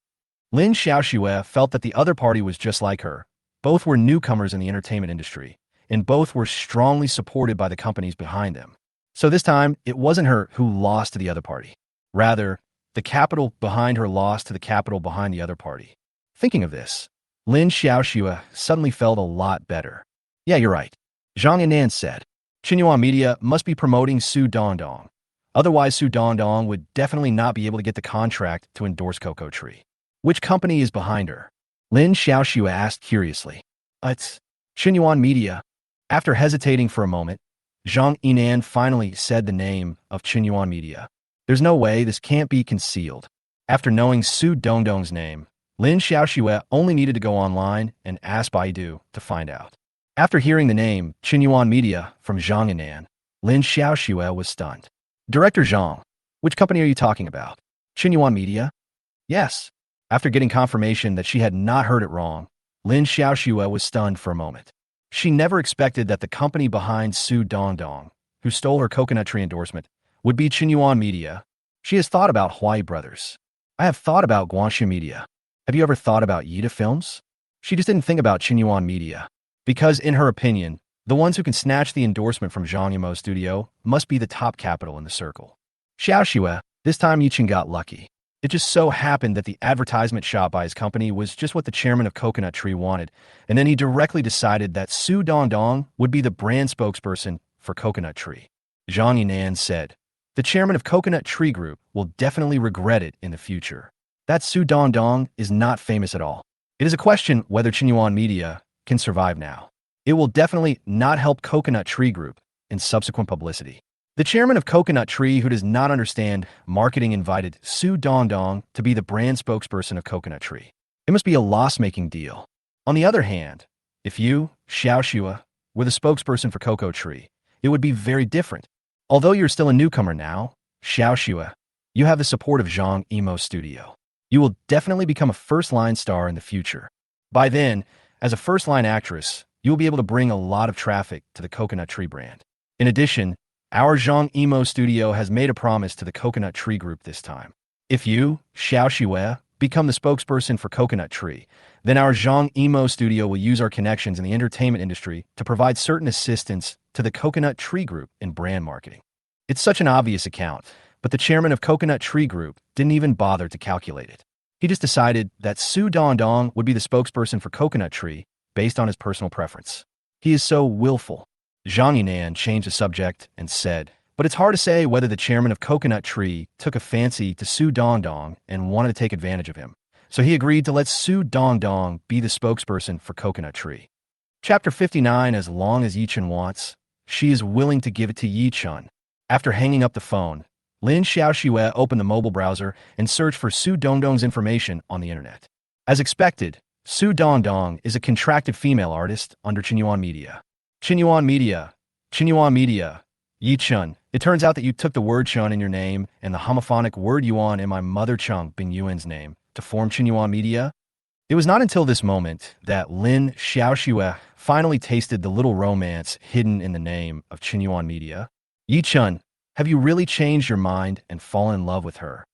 Lin Xiaoxue felt that the other party was just like her. Both were newcomers in the entertainment industry, and both were strongly supported by the companies behind them. So this time, it wasn't her who lost to the other party. Rather, the capital behind her lost to the capital behind the other party. Thinking of this, Lin Xiaoxue suddenly felt a lot better. Yeah, you're right. Zhang Yinan said, Xinhua Media must be promoting Su Dongdong. Otherwise, Su Dongdong would definitely not be able to get the contract to endorse Cocoa Tree. Which company is behind her? Lin Xiaoxue asked curiously. It's Xinhua Media. After hesitating for a moment, Zhang Yinan finally said the name of Xinhua Media. There's no way this can't be concealed. After knowing Su Dongdong's name, Lin Xiaoxue only needed to go online and ask Baidu to find out. After hearing the name Xinhua Media from Zhang Yinan, Lin Xiaoxue was stunned. Director Zhang, which company are you talking about? Xinhua Media? Yes. After getting confirmation that she had not heard it wrong, Lin Xiaoxue was stunned for a moment. She never expected that the company behind Su Dongdong, who stole her Coconut Tree endorsement, would be Xinhua Media. She has thought about Huai Brothers. I have thought about Guangxu Media. Have you ever thought about Yida Films? She just didn't think about Xinhua Media. Because, in her opinion, the ones who can snatch the endorsement from Zhang Yimou's studio must be the top capital in the circle. Xiaoxue, this time Ye Chun got lucky. It just so happened that the advertisement shot by his company was just what the chairman of Coconut Tree wanted, and then he directly decided that Su Dongdong would be the brand spokesperson for Coconut Tree. Zhang Yinan said, the chairman of Coconut Tree Group will definitely regret it in the future. That Su Dongdong is not famous at all. It is a question whether Xinhua Media can survive now. It will definitely not help Coconut Tree Group in subsequent publicity. The chairman of Coconut Tree, who does not understand marketing, invited Su Dongdong to be the brand spokesperson of Coconut Tree. It must be a loss-making deal. On the other hand, if you, Xiaoxue, were the spokesperson for Cocoa Tree, it would be very different. Although you're still a newcomer now, Xiaoxue, you have the support of Zhang Yimou's studio. You will definitely become a first-line star in the future. By then, as a first-line actress, you will be able to bring a lot of traffic to the Coconut Tree brand. In addition, our Zhang Yimou studio has made a promise to the Coconut Tree Group this time. If you, Xiaoxue, become the spokesperson for Coconut Tree, then our Zhang Yimou studio will use our connections in the entertainment industry to provide certain assistance to the Coconut Tree Group in brand marketing. It's such an obvious account, but the chairman of Coconut Tree Group didn't even bother to calculate it. He just decided that Su Dongdong would be the spokesperson for Coconut Tree based on his personal preference. He is so willful. Zhang Yinan changed the subject and said, but it's hard to say whether the chairman of Coconut Tree took a fancy to Su Dongdong and wanted to take advantage of him. So he agreed to let Su Dongdong be the spokesperson for Coconut Tree. Chapter 59. As long as Ye Chun wants, she is willing to give it to Ye Chun. After hanging up the phone, Lin Xiaoxue opened the mobile browser and searched for Su Dongdong's information on the internet. As expected, Su Dongdong is a contracted female artist under Chingyuan Media. Chingyuan Media. Chingyuan Media. Ye Chun. It turns out that you took the word Chun in your name and the homophonic word Yuan in my mother Cheng Bingyuan's name to form Chingyuan Media. It was not until this moment that Lin Xiaoxue finally tasted the little romance hidden in the name of Chingyuan Media. Ye Chun, have you really changed your mind and fallen in love with her?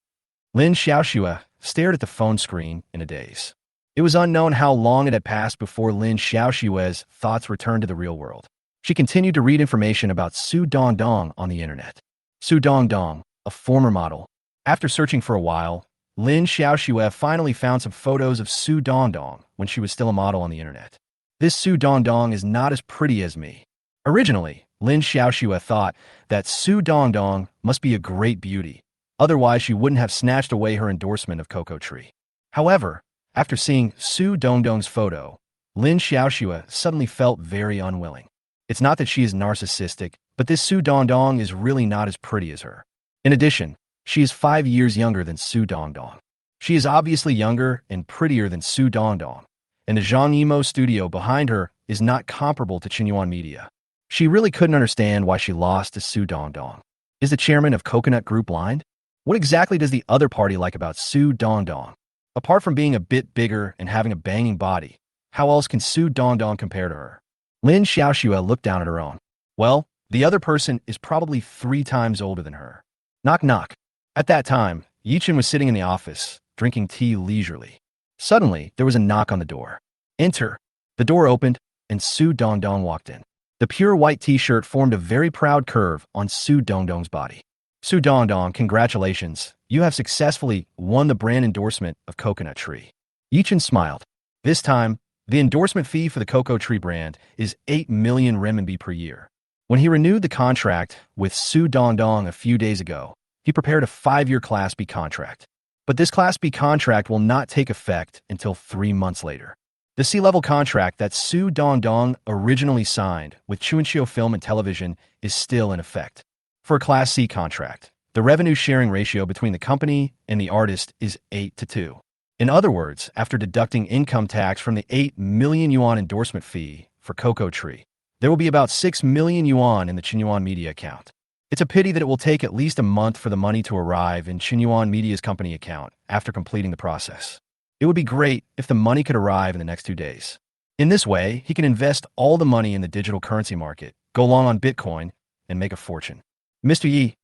Lin Xiaoxue stared at the phone screen in a daze. It was unknown how long it had passed before Lin Xiaoxue's thoughts returned to the real world. She continued to read information about Su Dongdong on the internet. Su Dongdong, a former model. After searching for a while, Lin Xiaoxue finally found some photos of Su Dongdong when she was still a model on the internet. This Su Dongdong is not as pretty as me. Originally, Lin Xiaoxue thought that Su Dongdong must be a great beauty. Otherwise, she wouldn't have snatched away her endorsement of Cocoa Tree. However, after seeing Su Dongdong's photo, Lin Xiaoxue suddenly felt very unwilling. It's not that she is narcissistic, but this Su Dongdong is really not as pretty as her. In addition, she is 5 years younger than Su Dongdong. She is obviously younger and prettier than Su Dongdong, and the Zhang Yimou studio behind her is not comparable to Chingyuan Media. She really couldn't understand why she lost to Su Dongdong. Is the chairman of Coconut Group blind? What exactly does the other party like about Su Dongdong? Apart from being a bit bigger and having a banging body, how else can Su Dongdong compare to her? Lin Xiaoxue looked down at her own. Well, the other person is probably 3 times older than her. Knock knock. At that time, Ye Chun was sitting in the office, drinking tea leisurely. Suddenly, there was a knock on the door. Enter. The door opened, and Su Dongdong walked in. The pure white t-shirt formed a very proud curve on Su Dongdong's body. Su Dongdong, congratulations. You have successfully won the brand endorsement of Coconut Tree. Ye Chun smiled. This time, the endorsement fee for the Cocoa Tree brand is 8 million renminbi per year. When he renewed the contract with Su Dongdong a few days ago, he prepared a 5-year Class B contract. But this Class B contract will not take effect until 3 months later. The C-level contract that Su Dongdong originally signed with Chunqiu Film and Television is still in effect. For a Class C contract, the revenue sharing ratio between the company and the artist is 8-2. In other words, after deducting income tax from the 8 million yuan endorsement fee for Cocoa Tree, there will be about 6 million yuan in the Chingyuan Media account. It's a pity that it will take at least a month for the money to arrive in Chingyuan Media's company account after completing the process. It would be great if the money could arrive in the next 2 days. In this way, he can invest all the money in the digital currency market, go long on Bitcoin, and make a fortune. Mr. Yi,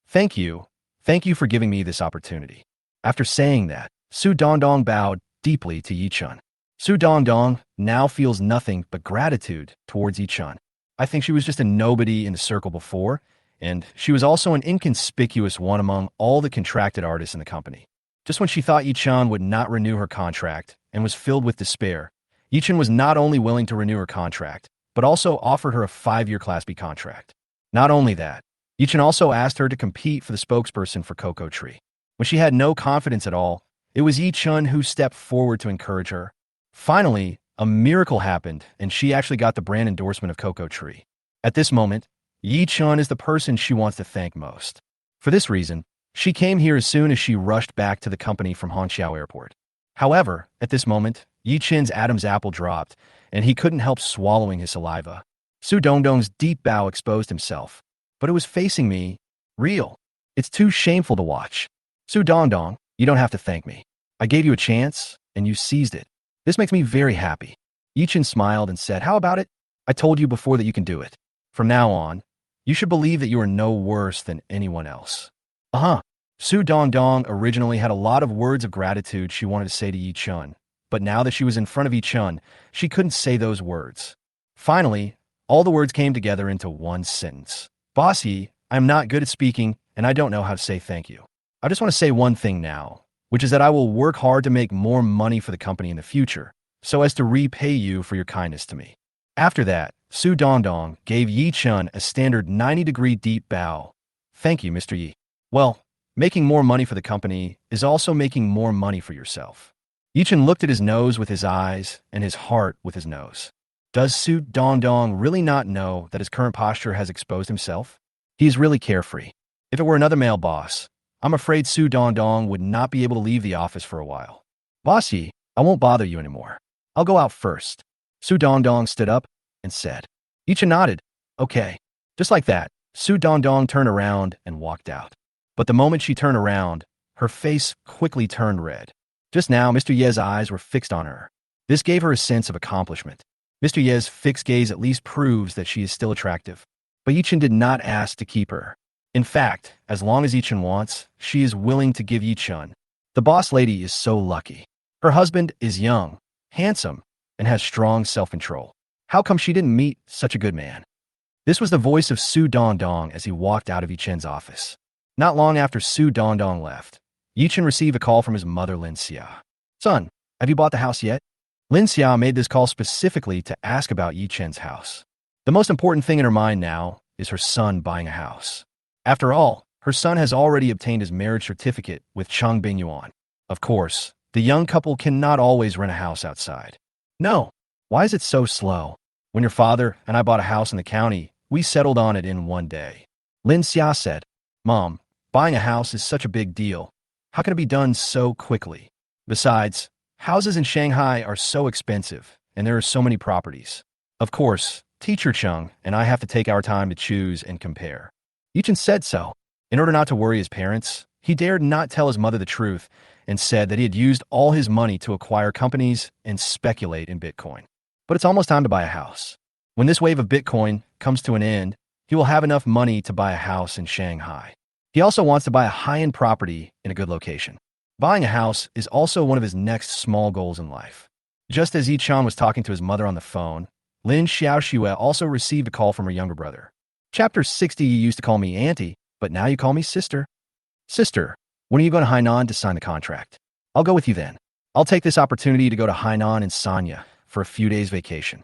thank you. Thank you for giving me this opportunity. After saying that, Su Dongdong bowed deeply to Ye Chun. Su Dongdong now feels nothing but gratitude towards Ye Chun. I think she was just a nobody in the circle before, and she was also an inconspicuous one among all the contracted artists in the company. Just when she thought Ye Chun would not renew her contract and was filled with despair, Ye Chun was not only willing to renew her contract, but also offered her a 5-year Class B contract. Not only that, Ye Chun also asked her to compete for the spokesperson for Cocoa Tree. When she had no confidence at all, it was Ye Chun who stepped forward to encourage her. Finally, a miracle happened, and she actually got the brand endorsement of Cocoa Tree. At this moment, Ye Chun is the person she wants to thank most. For this reason, she came here as soon as she rushed back to the company from Hangzhou Airport. However, at this moment, Ye Chun's Adam's apple dropped, and he couldn't help swallowing his saliva. Su Dongdong's deep bow exposed himself. But it was facing me. Real. It's too shameful to watch. Su Dongdong, you don't have to thank me. I gave you a chance, and you seized it. This makes me very happy. Ye Chun smiled and said, how about it? I told you before that you can do it. From now on, you should believe that you are no worse than anyone else. Su Dongdong originally had a lot of words of gratitude she wanted to say to Ye Chun, but now that she was in front of Ye Chun, she couldn't say those words. Finally, all the words came together into one sentence. Boss Yi, I'm not good at speaking, and I don't know how to say thank you. I just want to say one thing now, which is that I will work hard to make more money for the company in the future, so as to repay you for your kindness to me. After that, Su Dongdong gave Ye Chun a standard 90-degree deep bow. Thank you, Mr. Yi. Well, making more money for the company is also making more money for yourself. Ye Chun looked at his nose with his eyes and his heart with his nose. Does Su Dongdong really not know that his current posture has exposed himself? He is really carefree. If it were another male boss, I'm afraid Su Dongdong would not be able to leave the office for a while. Bossy, I won't bother you anymore. I'll go out first. Su Dongdong stood up and said. Ye Chun nodded. Okay. Just like that, Su Dongdong turned around and walked out. But the moment she turned around, her face quickly turned red. Just now, Mr. Ye's eyes were fixed on her. This gave her a sense of accomplishment. Mr. Ye's fixed gaze at least proves that she is still attractive. But Ye Chun did not ask to keep her. In fact, as long as Ye Chun wants, she is willing to give Ye Chun. The boss lady is so lucky. Her husband is young, handsome, and has strong self-control. How come she didn't meet such a good man? This was the voice of Su Dongdong as he walked out of Ye Chun's office. Not long after Su Dongdong left, Ye Chun received a call from his mother, Lin Xia. Son, have you bought the house yet? Lin Xia made this call specifically to ask about Ye Chun's house. The most important thing in her mind now is her son buying a house. After all, her son has already obtained his marriage certificate with Cheng Bingyuan. Of course, the young couple cannot always rent a house outside. No, why is it so slow? When your father and I bought a house in the county, we settled on it in one day. Lin Xia said, Mom, buying a house is such a big deal. How can it be done so quickly? Besides, houses in Shanghai are so expensive, and there are so many properties. Of course, Teacher Chung and I have to take our time to choose and compare. Ye Chun said so. In order not to worry his parents, he dared not tell his mother the truth and said that he had used all his money to acquire companies and speculate in Bitcoin. But it's almost time to buy a house. When this wave of Bitcoin comes to an end, he will have enough money to buy a house in Shanghai. He also wants to buy a high-end property in a good location. Buying a house is also one of his next small goals in life. Just as Ye Chun was talking to his mother on the phone, Lin Xiaoxue also received a call from her younger brother. Chapter 60, you used to call me auntie, but now you call me sister. Sister, when are you going to Hainan to sign the contract? I'll go with you then. I'll take this opportunity to go to Hainan and Sanya for a few days vacation.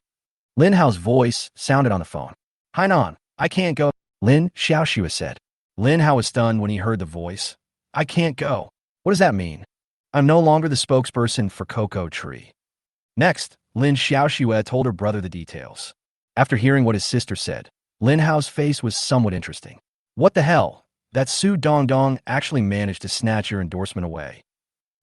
Lin Hao's voice sounded on the phone. Hainan, I can't go, Lin Xiaoxue said. Lin Hao was stunned when he heard the voice. I can't go. What does that mean? I'm no longer the spokesperson for Cocoa Tree. Next, Lin Xiaoxue told her brother the details. After hearing what his sister said, Lin Hao's face was somewhat interesting. What the hell? That Su Dongdong actually managed to snatch your endorsement away.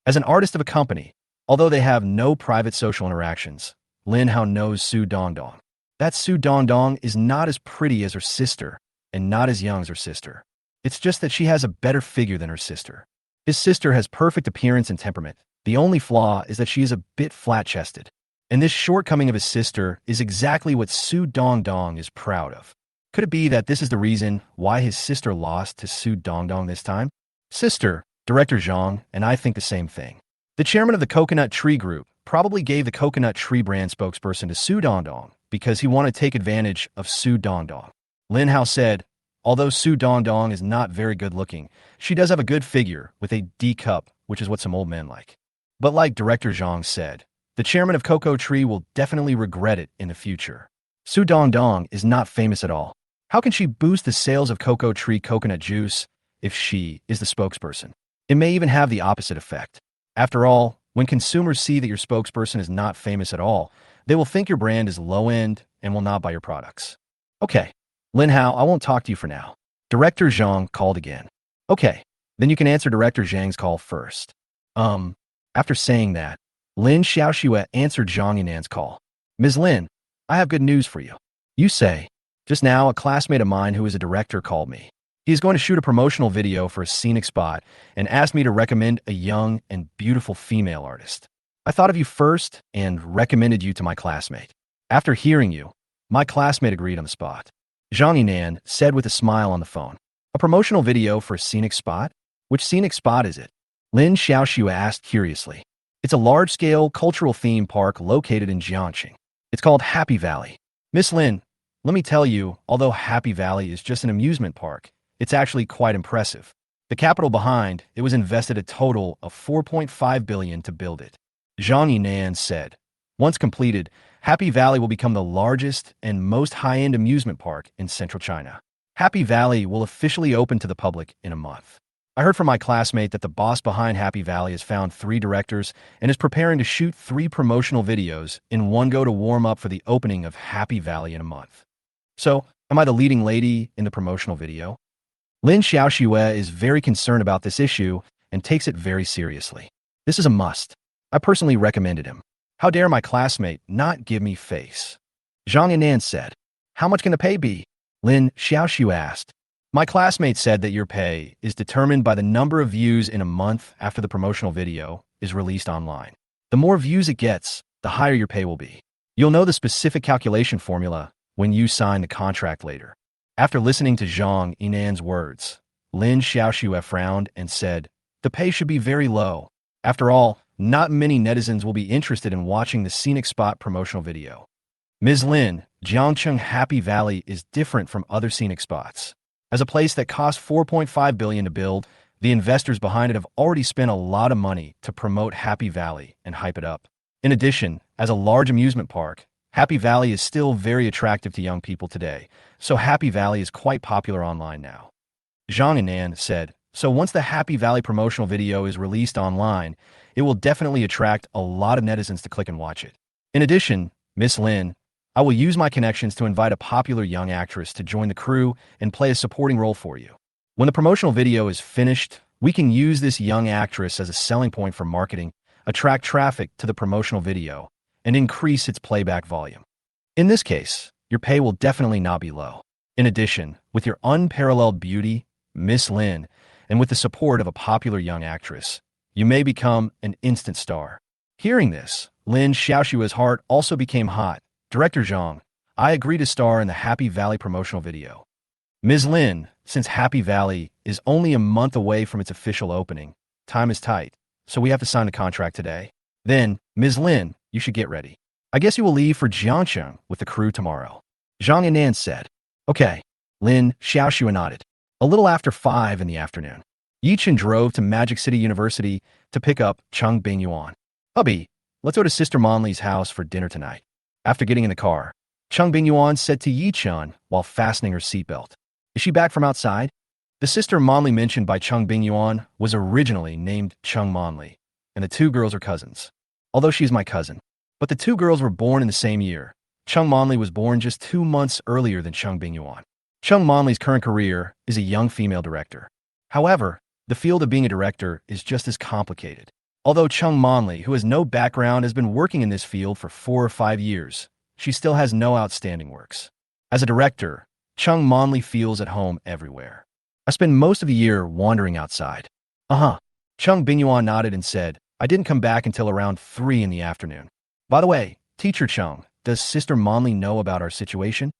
As an artist of a company, although they have no private social interactions, Lin Hao knows Su Dongdong. That Su Dongdong is not as pretty as her sister and not as young as her sister. It's just that she has a better figure than her sister. His sister has perfect appearance and temperament. The only flaw is that she is a bit flat-chested. And this shortcoming of his sister is exactly what Su Dongdong is proud of. Could it be that this is the reason why his sister lost to Su Dongdong this time? Sister, Director Zhang, and I think the same thing. The chairman of the Coconut Tree Group probably gave the Coconut Tree brand spokesperson to Su Dongdong because he wanted to take advantage of Su Dongdong. Lin Hao said, although Su Dongdong is not very good looking, she does have a good figure with a D cup, which is what some old men like. But like Director Zhang said, the chairman of Cocoa Tree will definitely regret it in the future. Su Dongdong is not famous at all. How can she boost the sales of Cocoa Tree coconut juice if she is the spokesperson? It may even have the opposite effect. After all, when consumers see that your spokesperson is not famous at all, they will think your brand is low-end and will not buy your products. Okay, Lin Hao, I won't talk to you for now. Director Zhang called again. Okay, then you can answer Director Zhang's call first. After saying that, Lin Xiaoxue answered Zhang Yinan's call. Ms. Lin, I have good news for you. You say, just now a classmate of mine who is a director called me. He is going to shoot a promotional video for a scenic spot and asked me to recommend a young and beautiful female artist. I thought of you first and recommended you to my classmate. After hearing you, my classmate agreed on the spot. Zhang Yinan said with a smile on the phone. A promotional video for a scenic spot? Which scenic spot is it? Lin Xiaoxue asked curiously. It's a large-scale cultural theme park located in Jiangxing. It's called Happy Valley. Miss Lin, let me tell you, although Happy Valley is just an amusement park, it's actually quite impressive. The capital behind, it was invested a total of 4.5 billion to build it. Zhang Yinan said, once completed, Happy Valley will become the largest and most high-end amusement park in central China. Happy Valley will officially open to the public in a month. I heard from my classmate that the boss behind Happy Valley has found 3 directors and is preparing to shoot 3 promotional videos in one go to warm up for the opening of Happy Valley in a month. So, am I the leading lady in the promotional video? Lin Xiaoxue is very concerned about this issue and takes it very seriously. This is a must. I personally recommended him. How dare my classmate not give me face? Zhang Yinan said. How much can the pay be? Lin Xiaoxue asked. My classmate said that your pay is determined by the number of views in a month after the promotional video is released online. The more views it gets, the higher your pay will be. You'll know the specific calculation formula when you sign the contract later. After listening to Zhang Yinan's words, Lin Xiaoxue frowned and said, the pay should be very low. After all, not many netizens will be interested in watching the scenic spot promotional video. Ms. Lin, Jiangcheng Happy Valley is different from other scenic spots. As a place that cost $4.5 billion to build, the investors behind it have already spent a lot of money to promote Happy Valley and hype it up. In addition, as a large amusement park, Happy Valley is still very attractive to young people today, so Happy Valley is quite popular online now. Zhang Yinan said, so once the Happy Valley promotional video is released online, it will definitely attract a lot of netizens to click and watch it. In addition, Miss Lin, I will use my connections to invite a popular young actress to join the crew and play a supporting role for you. When the promotional video is finished, we can use this young actress as a selling point for marketing, attract traffic to the promotional video, and increase its playback volume. In this case, your pay will definitely not be low. In addition, with your unparalleled beauty, Miss Lin, and with the support of a popular young actress, you may become an instant star. Hearing this, Lin Xiaoxue's heart also became hot. Director Zhang, I agree to star in the Happy Valley promotional video. Ms. Lin, since Happy Valley is only a month away from its official opening, time is tight, so we have to sign the contract today. Then, Ms. Lin, you should get ready. I guess you will leave for Jiangcheng with the crew tomorrow. Zhang Yinan said. Okay. Lin Xiaoxue nodded. A little after 5 in the afternoon, Ye Chun drove to Magic City University to pick up Cheng Bingyuan. Hubby, let's go to Sister Monli's house for dinner tonight. After getting in the car, Cheng Bingyuan said to Ye Chun while fastening her seatbelt. Is she back from outside? The sister Monli mentioned by Cheng Bingyuan was originally named Chung Monli, and the two girls are cousins. Although she's my cousin. But the two girls were born in the same year. Chung Monli was born just 2 months earlier than Cheng Bingyuan. Chung Monli's current career is a young female director. However, the field of being a director is just as complicated. Although Chung Monli, who has no background, has been working in this field for 4 or 5 years, she still has no outstanding works. As a director, Chung Monli feels at home everywhere. I spend most of the year wandering outside. Cheng Bingyuan nodded and said, I didn't come back until around 3 in the afternoon. By the way, Teacher Chung, does Sister Monli know about our situation?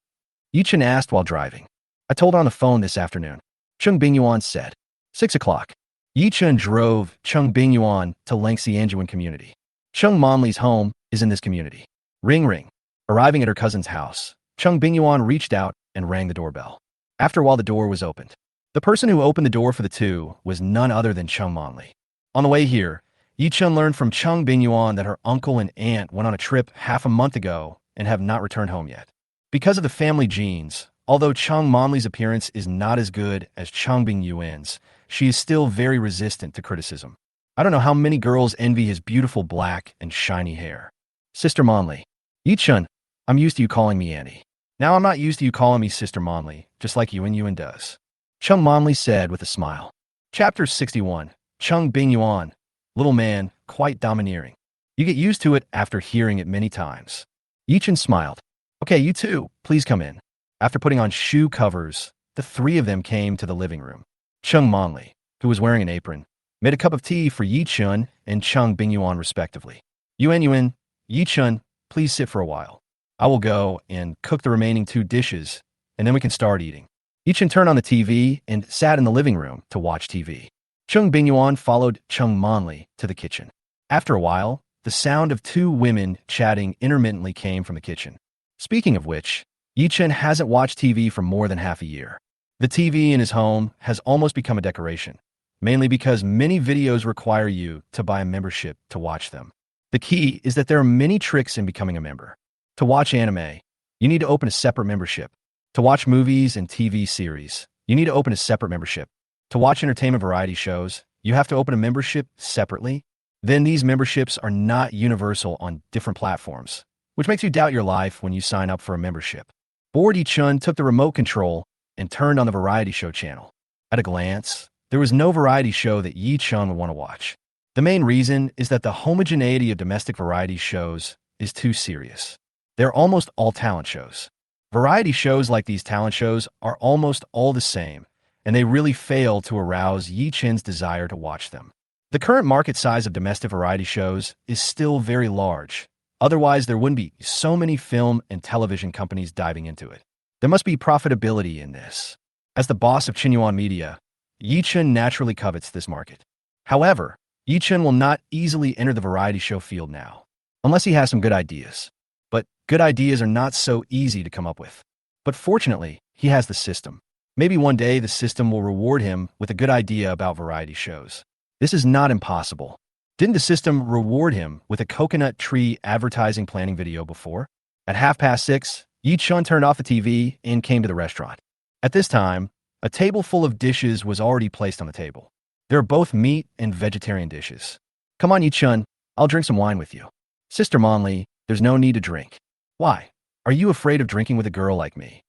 Ye Chun asked while driving. I told her on the phone this afternoon. Cheng Bingyuan said. 6 o'clock. Ye Chun drove Cheng Bingyuan to Lin Xiaoxue community. Chung Monli's home is in this community. Ring ring. Arriving at her cousin's house, Cheng Bingyuan reached out and rang the doorbell. After a while the door was opened. The person who opened the door for the two was none other than Chung Monli. On the way here, Ye Chun learned from Cheng Bingyuan that her uncle and aunt went on a trip half a month ago and have not returned home yet. Because of the family genes, although Chung Monli's appearance is not as good as Cheng Bingyuan's, she is still very resistant to criticism. I don't know how many girls envy his beautiful black and shiny hair. Sister Monli. Ye Chun, I'm used to you calling me Auntie. Now I'm not used to you calling me Sister Monli, just like Yuan does. Chung Monli said with a smile. Chapter 61. Cheng Bingyuan. Little man, quite domineering. You get used to it after hearing it many times. Ye Chun smiled. Okay, you two, please come in. After putting on shoe covers, the 3 of them came to the living room. Chung Monli, who was wearing an apron, made a cup of tea for Ye Chun and Cheng Bingyuan respectively. Yuan, Ye Chun, please sit for a while. I will go and cook the remaining 2 dishes, and then we can start eating. Ye Chun turned on the TV and sat in the living room to watch TV. Cheng Bingyuan followed Cheng Monli to the kitchen. After a while, the sound of 2 women chatting intermittently came from the kitchen. Speaking of which, Ye Chun hasn't watched TV for more than half a year. The TV in his home has almost become a decoration, mainly because many videos require you to buy a membership to watch them. The key is that there are many tricks in becoming a member. To watch anime, you need to open a separate membership. To watch movies and TV series, you need to open a separate membership. To watch entertainment variety shows, you have to open a membership separately. Then these memberships are not universal on different platforms, which makes you doubt your life when you sign up for a membership. Bored, Ye Chun took the remote control and turned on the variety show channel. At a glance, there was no variety show that Ye Chun would want to watch. The main reason is that the homogeneity of domestic variety shows is too serious. They're almost all talent shows. Variety shows like these talent shows are almost all the same, and they really fail to arouse Ye Chun's desire to watch them. The current market size of domestic variety shows is still very large. Otherwise, there wouldn't be so many film and television companies diving into it. There must be profitability in this. As the boss of Bingyuan Media, Ye Chun naturally covets this market. However, Ye Chun will not easily enter the variety show field now, unless he has some good ideas. But good ideas are not so easy to come up with. But fortunately, he has the system. Maybe one day the system will reward him with a good idea about variety shows. This is not impossible. Didn't the system reward him with a coconut tree advertising planning video before? At 6:30, Ye Chun turned off the TV and came to the restaurant. At this time, a table full of dishes was already placed on the table. There are both meat and vegetarian dishes. Come on, Ye Chun, I'll drink some wine with you. Sister Monli, there's no need to drink. Why? Are you afraid of drinking with a girl like me?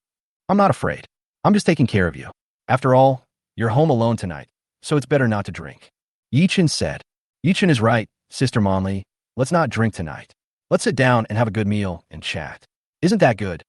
I'm not afraid. I'm just taking care of you. After all, you're home alone tonight, so it's better not to drink. Ye Chun said. Ye Chun is right, Sister Monli. Let's not drink tonight. Let's sit down and have a good meal and chat. Isn't that good?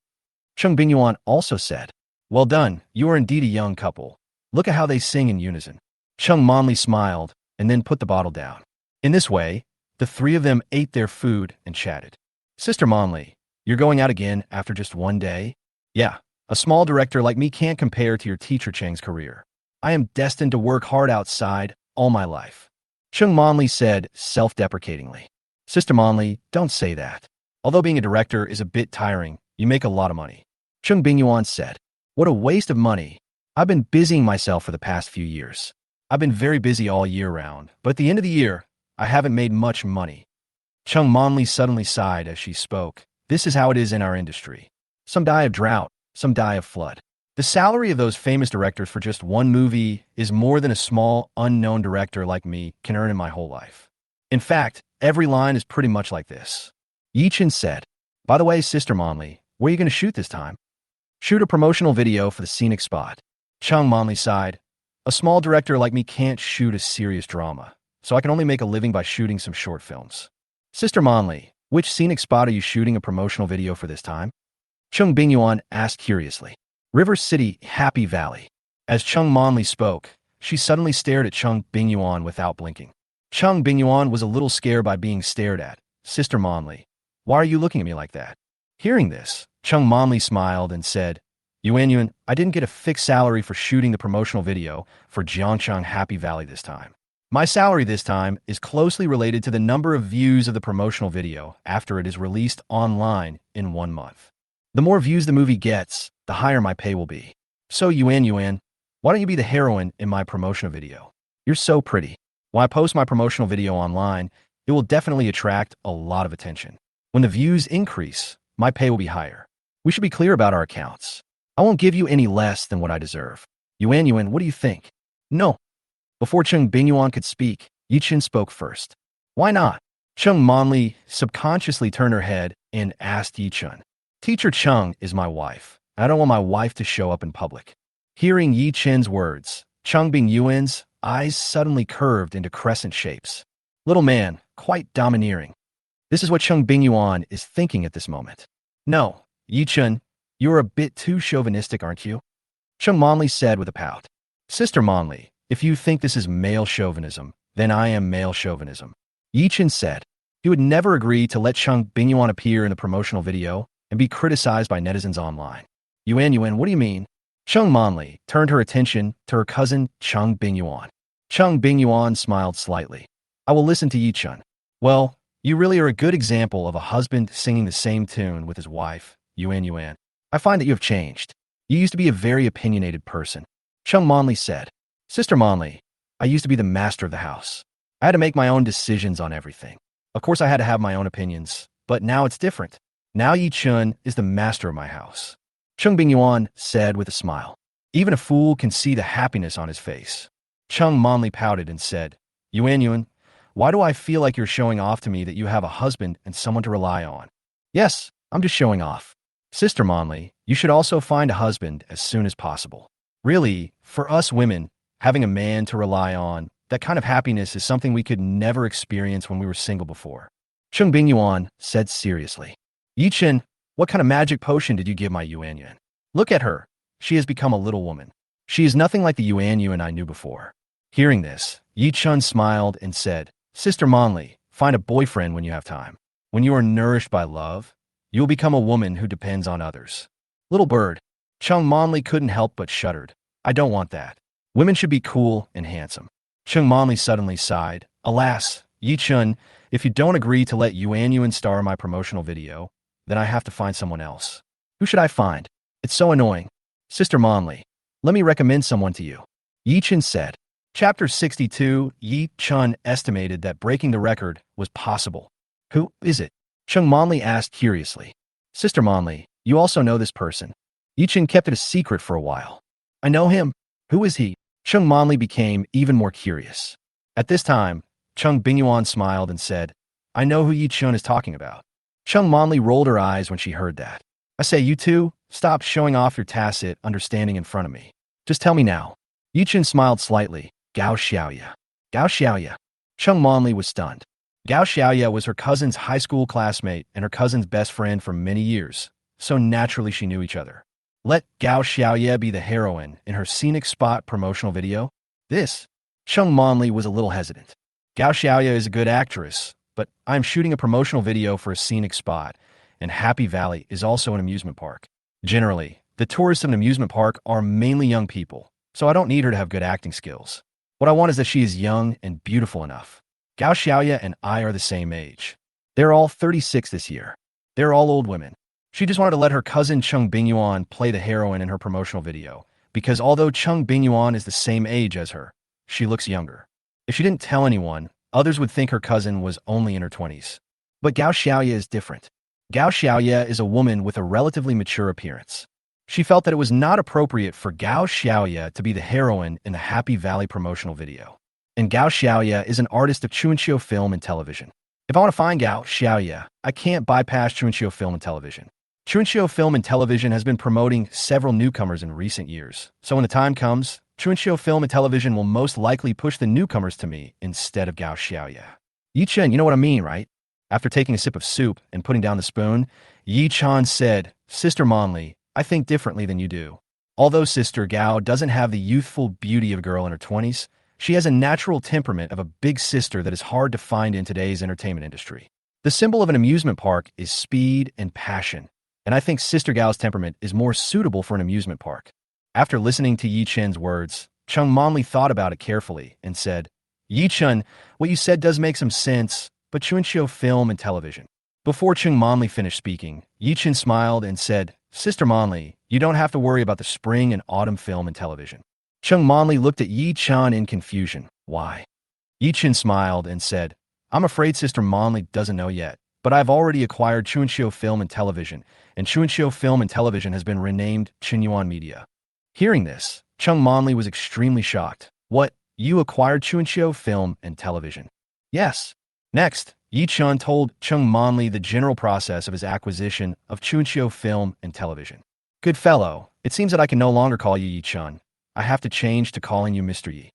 Cheng Bingyuan also said. Well done, you are indeed a young couple. Look at how they sing in unison. Cheng Monli smiled and then put the bottle down. In this way, the three of them ate their food and chatted. Sister Monli, you're going out again after just one day? Yeah, a small director like me can't compare to your teacher Cheng's career. I am destined to work hard outside all my life. Cheng Monli said self-deprecatingly. Sister Monli, don't say that. Although being a director is a bit tiring, you make a lot of money. Cheng Bingyuan said. What a waste of money. I've been busying myself for the past few years. I've been very busy all year round, but at the end of the year, I haven't made much money. Cheng Monli suddenly sighed as she spoke. This is how it is in our industry. Some die of drought, some die of flood. The salary of those famous directors for just one movie is more than a small, unknown director like me can earn in my whole life. In fact, every line is pretty much like this. Ye Chun said, by the way, Sister Monli, where are you going to shoot this time? Shoot a promotional video for the scenic spot. Cheng Monli sighed. A small director like me can't shoot a serious drama, so I can only make a living by shooting some short films. Sister Monli, which scenic spot are you shooting a promotional video for this time? Cheng Bingyuan asked curiously. River City, Happy Valley. As Cheng Monli spoke, she suddenly stared at Cheng Bingyuan without blinking. Cheng Bingyuan was a little scared by being stared at. Sister Monli, why are you looking at me like that? Hearing this, Cheng Monli smiled and said, Yuan, I didn't get a fixed salary for shooting the promotional video for Jiangcheng Happy Valley this time. My salary this time is closely related to the number of views of the promotional video after it is released online in 1 month. The more views the movie gets, the higher my pay will be. So Yuan, why don't you be the heroine in my promotional video? You're so pretty. When I post my promotional video online, it will definitely attract a lot of attention. When the views increase, my pay will be higher. We should be clear about our accounts. I won't give you any less than what I deserve. Yuan, what do you think? No. Before Cheng Bingyuan could speak, Ye Chun spoke first. Why not? Cheng Monli subconsciously turned her head and asked Ye Chun. Teacher Chung is my wife. I don't want my wife to show up in public. Hearing Ye Chun's words, Cheng Bingyuan's eyes suddenly curved into crescent shapes. Little man, quite domineering. This is what Cheng Bingyuan is thinking at this moment. No, Ye Chun, you're a bit too chauvinistic, aren't you? Cheng Monli said with a pout. Sister Monli, if you think this is male chauvinism, then I am male chauvinism. Ye Chun said. He would never agree to let Cheng Bingyuan appear in the promotional video and be criticized by netizens online. Yuan, what do you mean? Cheng Monli turned her attention to her cousin Cheng Bingyuan. Cheng Bingyuan smiled slightly. I will listen to Ye Chun. Well, you really are a good example of a husband singing the same tune with his wife, Yuan. I find that you have changed. You used to be a very opinionated person. Cheng Monli said. Sister Monli, I used to be the master of the house. I had to make my own decisions on everything. Of course, I had to have my own opinions, but now it's different. Now Ye Chun is the master of my house. Cheng Bingyuan said with a smile. Even a fool can see the happiness on his face. Cheng Monli pouted and said, Yuan, why do I feel like you're showing off to me that you have a husband and someone to rely on? Yes, I'm just showing off. Sister Monli, you should also find a husband as soon as possible. Really, for us women, Having a man to rely on, that kind of happiness is something we could never experience when we were single before. Cheng Bingyuan said seriously. Ye Chun, what kind of magic potion did you give my Yuan? Look at her. She has become a little woman. She is nothing like the Yuan I knew before. Hearing this, Ye Chun smiled and said, Sister Monli, find a boyfriend when you have time. When you are nourished by love, you will become a woman who depends on others. Little bird, Chung Monli couldn't help but shuddered. I don't want that. Women should be cool and handsome. Chung Monli suddenly sighed. Alas, Ye Chun, if you don't agree to let Yuan star in my promotional video, then I have to find someone else. Who should I find? It's so annoying. Sister Monli, let me recommend someone to you. Ye Chun said. Chapter 62, Ye Chun estimated that breaking the record was possible. Who is it? Chung Monli asked curiously. Sister Monli, you also know this person. Ye Chun kept it a secret for a while. I know him. Who is he? Chung Monli became even more curious. At this time, Cheng Bingyuan smiled and said, I know who Ye Chun is talking about. Chung Monli rolled her eyes when she heard that. I say, you two, stop showing off your tacit understanding in front of me. Just tell me now. Ye Chun smiled slightly. Gao Xiaoye. Gao Xiaoye. Chung Monli was stunned. Gao Xiaoye was her cousin's high school classmate and her cousin's best friend for many years, so naturally she knew each other. Let Gao Xiaoye be the heroine in her scenic spot promotional video? This? Chung Monli was a little hesitant. Gao Xiaoye is a good actress, but I'm shooting a promotional video for a scenic spot, and Happy Valley is also an amusement park. Generally, the tourists of an amusement park are mainly young people, so I don't need her to have good acting skills. What I want is that she is young and beautiful enough. Gao Xiaoye and I are the same age. They're all 36 this year. They're all old women. She just wanted to let her cousin Cheng Bingyuan play the heroine in her promotional video, because although Cheng Bingyuan is the same age as her, she looks younger. If she didn't tell anyone, others would think her cousin was only in her 20s. But Gao Xiaoye is different. Gao Xiaoye is a woman with a relatively mature appearance. She felt that it was not appropriate for Gao Xiaoye to be the heroine in the Happy Valley promotional video. And Gao Xiaoye is an artist of Chunqiu film and television. If I want to find Gao Xiaoye, I can't bypass Chunqiu film and television. Chunqiu film and television has been promoting several newcomers in recent years, so when the time comes, Chunqiu film and television will most likely push the newcomers to me instead of Gao Xiaoye. Ye Chun, you know what I mean, right? After taking a sip of soup and putting down the spoon, Ye Chun said, Sister Monli, I think differently than you do. Although Sister Gao doesn't have the youthful beauty of a girl in her 20s, she has a natural temperament of a big sister that is hard to find in today's entertainment industry. The symbol of an amusement park is speed and passion, and I think Sister Gao's temperament is more suitable for an amusement park. After listening to Ye Chun's words, Chung Monli thought about it carefully and said, Ye Chun, what you said does make some sense, but Chunqiu film and television. Before Chung Monli finished speaking, Ye Chun smiled and said, Sister Monli, you don't have to worry about the spring and autumn film and television. Chung Monli looked at Ye Chun in confusion. Why? Ye Chun smiled and said, I'm afraid Sister Monli doesn't know yet, but I've already acquired Chunqiu film and television, and Chunqiu film and television has been renamed Qinyuan Media. Hearing this, Chung Monli was extremely shocked. What? You acquired Chunqiu film and television? Yes. Next, Ye Chun told Chung Monli the general process of his acquisition of Chunqiu film and television. Good fellow, it seems that I can no longer call you Ye Chun. I have to change to calling you Mr. Yi.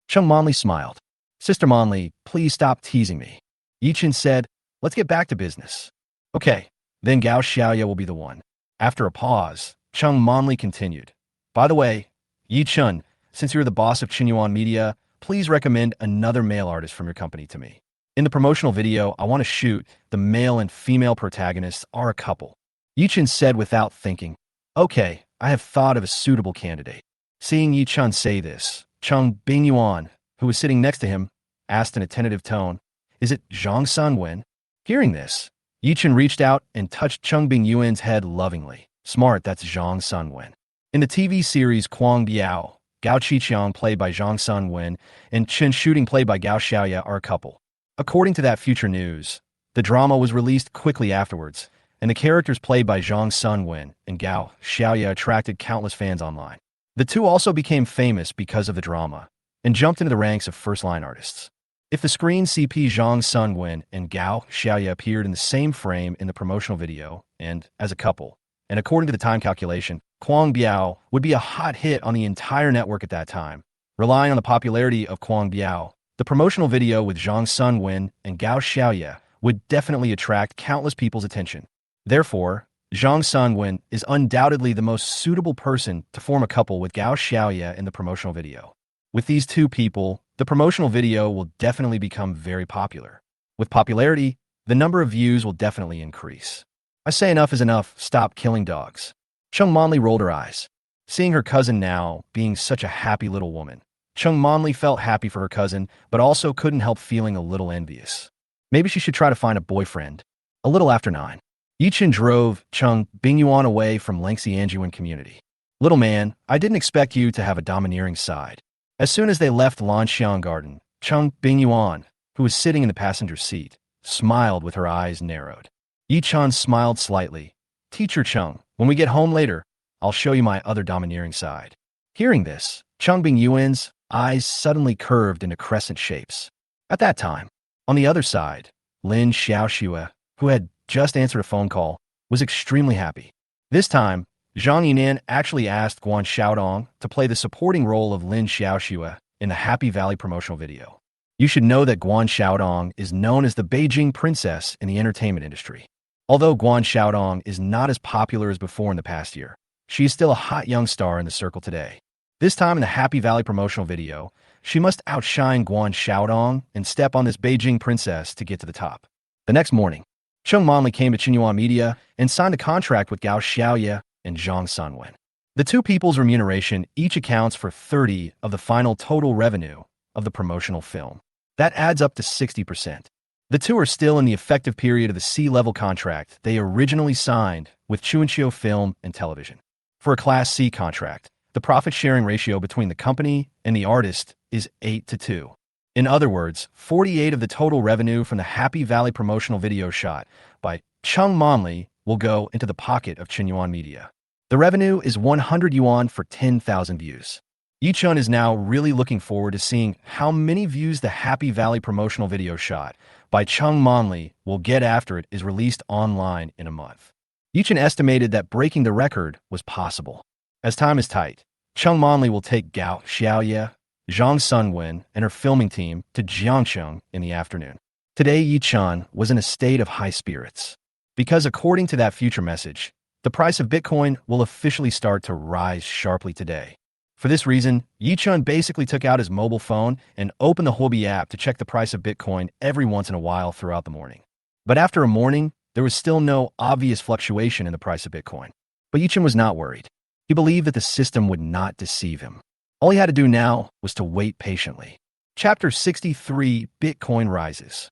Chung Monli smiled. Sister Monli, please stop teasing me. Ye Chun said, let's get back to business. Okay, then Gao Xiaoye will be the one. After a pause, Chung Monli continued. By the way, Ye Chun, since you're the boss of Qinyuan Media, please recommend another male artist from your company to me. In the promotional video, I want to shoot the male and female protagonists are a couple. Ye Chun said without thinking, okay, I have thought of a suitable candidate. Seeing Ye Chun say this, Cheng Bingyuan, who was sitting next to him, asked in a tentative tone, is it Zhang Sunwen? Hearing this, Ye Chun reached out and touched Cheng Bingyuan's head lovingly. Smart, that's Zhang Sunwen. In the TV series Kwang Biao, Gao Qiqiang, played by Zhang Sunwen, and Chen Shooting, played by Gao Xiaoye, are a couple. According to that future news, the drama was released quickly afterwards, and the characters played by Zhang Sunwen and Gao Xiaoye attracted countless fans online. The two also became famous because of the drama, and jumped into the ranks of first-line artists. If the screen CP Zhang Sunwen and Gao Xiaoye appeared in the same frame in the promotional video, and as a couple, and according to the time calculation, Kwang Biao would be a hot hit on the entire network at that time, Relying on the popularity of Kwang Biao, the promotional video with Zhang Sunwen and Gao Xiaoye would definitely attract countless people's attention. Therefore, Zhang Sunwen is undoubtedly the most suitable person to form a couple with Gao Xiaoye in the promotional video. With these two people, the promotional video will definitely become very popular. With popularity, the number of views will definitely increase. I say enough is enough, stop killing dogs. Chung Monli rolled her eyes. Seeing her cousin now being such a happy little woman, Chung Monli felt happy for her cousin, but also couldn't help feeling a little envious. Maybe she should try to find a boyfriend. A little after 9. Ye Chun drove Cheng Bingyuan away from Lin Xiaoxue community. Little man, I didn't expect you to have a domineering side. As soon as they left Lanxiang Garden, Cheng Bingyuan, who was sitting in the passenger seat, smiled with her eyes narrowed. Ye Chun smiled slightly. Teacher Chung, when we get home later, I'll show you my other domineering side. Hearing this, Cheng Bingyuan's eyes suddenly curved into crescent shapes. At that time, on the other side, Lin Xiaoxue, who had just answered a phone call, was extremely happy. This time, Zhang Yinan actually asked Guan Xiaodong to play the supporting role of Lin Xiaoxue in the Happy Valley promotional video. You should know that Guan Xiaodong is known as the Beijing princess in the entertainment industry. Although Guan Xiaodong is not as popular as before in the past year, she is still a hot young star in the circle today. This time in the Happy Valley promotional video, she must outshine Guan Xiaodong and step on this Beijing princess to get to the top. The next morning, Chung Monli came to Xinhua Media and signed a contract with Gao Xiaoye and Zhang Sunwen. The two people's remuneration each accounts for 30% of the final total revenue of the promotional film. That adds up to 60%. The two are still in the effective period of the C-level contract they originally signed with Chuanqiu Film and Television. For a Class C contract, the profit-sharing ratio between the company and the artist is 8-2. In other words, 48% of the total revenue from the Happy Valley promotional video shot by Chung Monli will go into the pocket of Xinhua Media. The revenue is 100 yuan for 10,000 views. Ye Chun is now really looking forward to seeing how many views the Happy Valley promotional video shot by Chung Monli will get after it is released online in a month. Ye Chun estimated that breaking the record was possible. As time is tight, Chung Monli will take Gao Xiaoye, Zhang Sunwen, and her filming team to Jiangcheng in the afternoon. Today, Ye Chun was in a state of high spirits, because according to that future message, the price of Bitcoin will officially start to rise sharply today. For this reason, Ye Chun basically took out his mobile phone and opened the Huobi app to check the price of Bitcoin every once in a while throughout the morning. But after a morning, there was still no obvious fluctuation in the price of Bitcoin. But Ye Chun was not worried. He believed that the system would not deceive him. All he had to do now was to wait patiently. Chapter 63, Bitcoin Rises.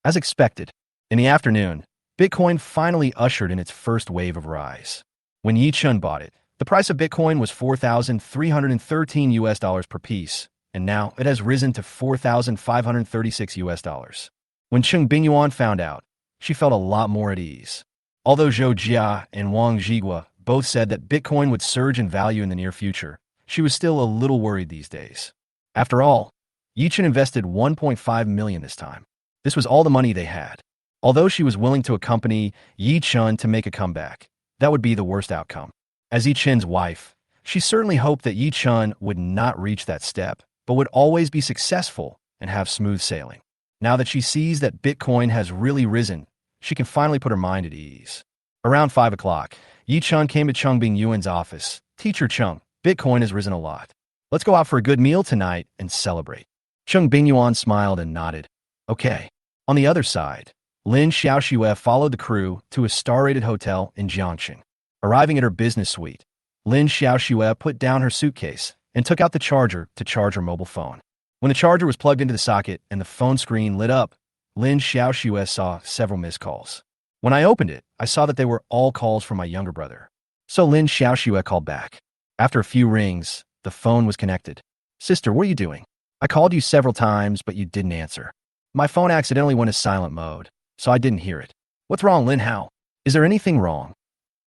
As expected, in the afternoon, Bitcoin finally ushered in its first wave of rise. When Ye Chun bought it, the price of Bitcoin was $4,313 per piece, and now it has risen to $4,536. When Cheng Bingyuan found out, she felt a lot more at ease. Although Zhou Jia and Wang Zhigua both said that Bitcoin would surge in value in the near future, she was still a little worried these days. After all, Ye Chun invested $1.5 million this time. This was all the money they had. Although she was willing to accompany Ye Chun to make a comeback, that would be the worst outcome. As Ye Chun's wife, she certainly hoped that Ye Chun would not reach that step, but would always be successful and have smooth sailing. Now that she sees that Bitcoin has really risen, she can finally put her mind at ease. Around 5 o'clock, Ye Chun came to Cheng Bingyuan's office. Teacher Chung, Bitcoin has risen a lot. Let's go out for a good meal tonight and celebrate. Cheng Bingyuan smiled and nodded. Okay. On the other side, Lin Xiaoxue followed the crew to a star-rated hotel in Jiangcheng. Arriving at her business suite, Lin Xiaoxue put down her suitcase and took out the charger to charge her mobile phone. When the charger was plugged into the socket and the phone screen lit up, Lin Xiaoxue saw several missed calls. When I opened it, I saw that they were all calls from my younger brother. So Lin Xiaoxue called back. After a few rings, the phone was connected. Sister, what are you doing? I called you several times, but you didn't answer. My phone accidentally went to silent mode, so I didn't hear it. What's wrong, Lin Hao? Is there anything wrong?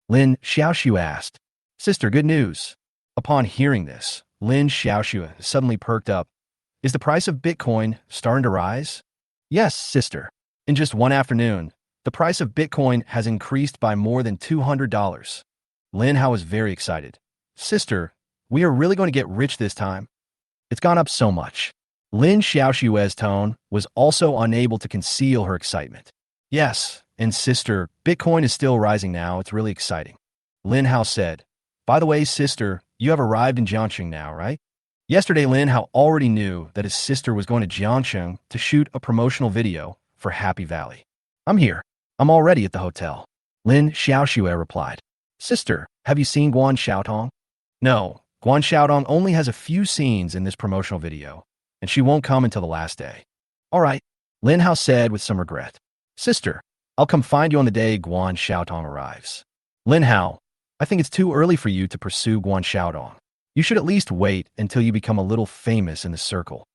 Lin Xiaoxue asked. Sister, good news. Upon hearing this, Lin Xiaoxue suddenly perked up. Is the price of Bitcoin starting to rise? Yes, sister. In just one afternoon, the price of Bitcoin has increased by more than $200. Lin Hao was very excited. Sister, we are really going to get rich this time. It's gone up so much. Lin Xiaoxue's tone was also unable to conceal her excitement. Yes, and sister, Bitcoin is still rising now. It's really exciting. Lin Hao said, by the way, sister, you have arrived in Jiangxing now, right? Yesterday, Lin Hao already knew that his sister was going to Jiangxing to shoot a promotional video for Happy Valley. I'm here. I'm already at the hotel. Lin Xiaoxue replied. Sister, have you seen Guan Xiaotong? No, Guan Xiaotong only has a few scenes in this promotional video, and she won't come until the last day. All right, Lin Hao said with some regret. Sister, I'll come find you on the day Guan Xiaotong arrives. Lin Hao, I think it's too early for you to pursue Guan Xiaotong. You should at least wait until you become a little famous in the circle.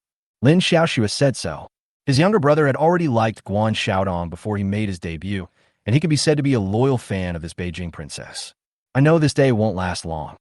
Lin Xiaoxue said so. His younger brother had already liked Guan Xiaotong before he made his debut, and he could be said to be a loyal fan of this Beijing princess. I know this day won't last long.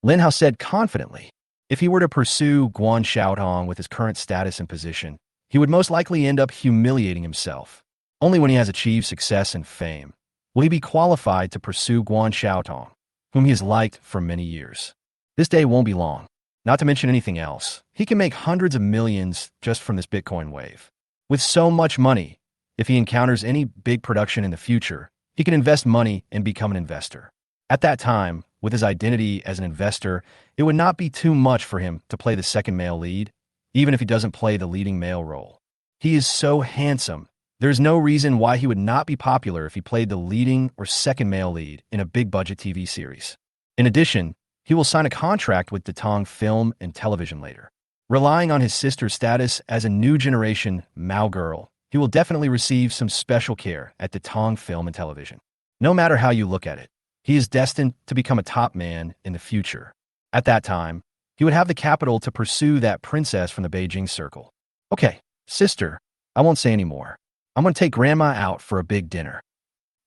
Lin Hao said confidently. If he were to pursue Guan Xiaotong with his current status and position, he would most likely end up humiliating himself. Only when he has achieved success and fame will he be qualified to pursue Guan Xiaotong, whom he has liked for many years. This day won't be long. Not to mention anything else, he can make hundreds of millions just from this Bitcoin wave. With so much money, if he encounters any big production in the future, he can invest money and become an investor. At that time, with his identity as an investor, it would not be too much for him to play the second male lead, even if he doesn't play the leading male role. He is so handsome. There's no reason why he would not be popular if he played the leading or second male lead in a big-budget TV series. In addition, he will sign a contract with Tutoring Film and Television later. Relying on his sister's status as a new generation Mao girl, he will definitely receive some special care at Tutoring Film and Television. No matter how you look at it, he is destined to become a top man in the future. At that time, he would have the capital to pursue that princess from the Beijing circle. Okay, sister, I won't say any more. I'm going to take grandma out for a big dinner.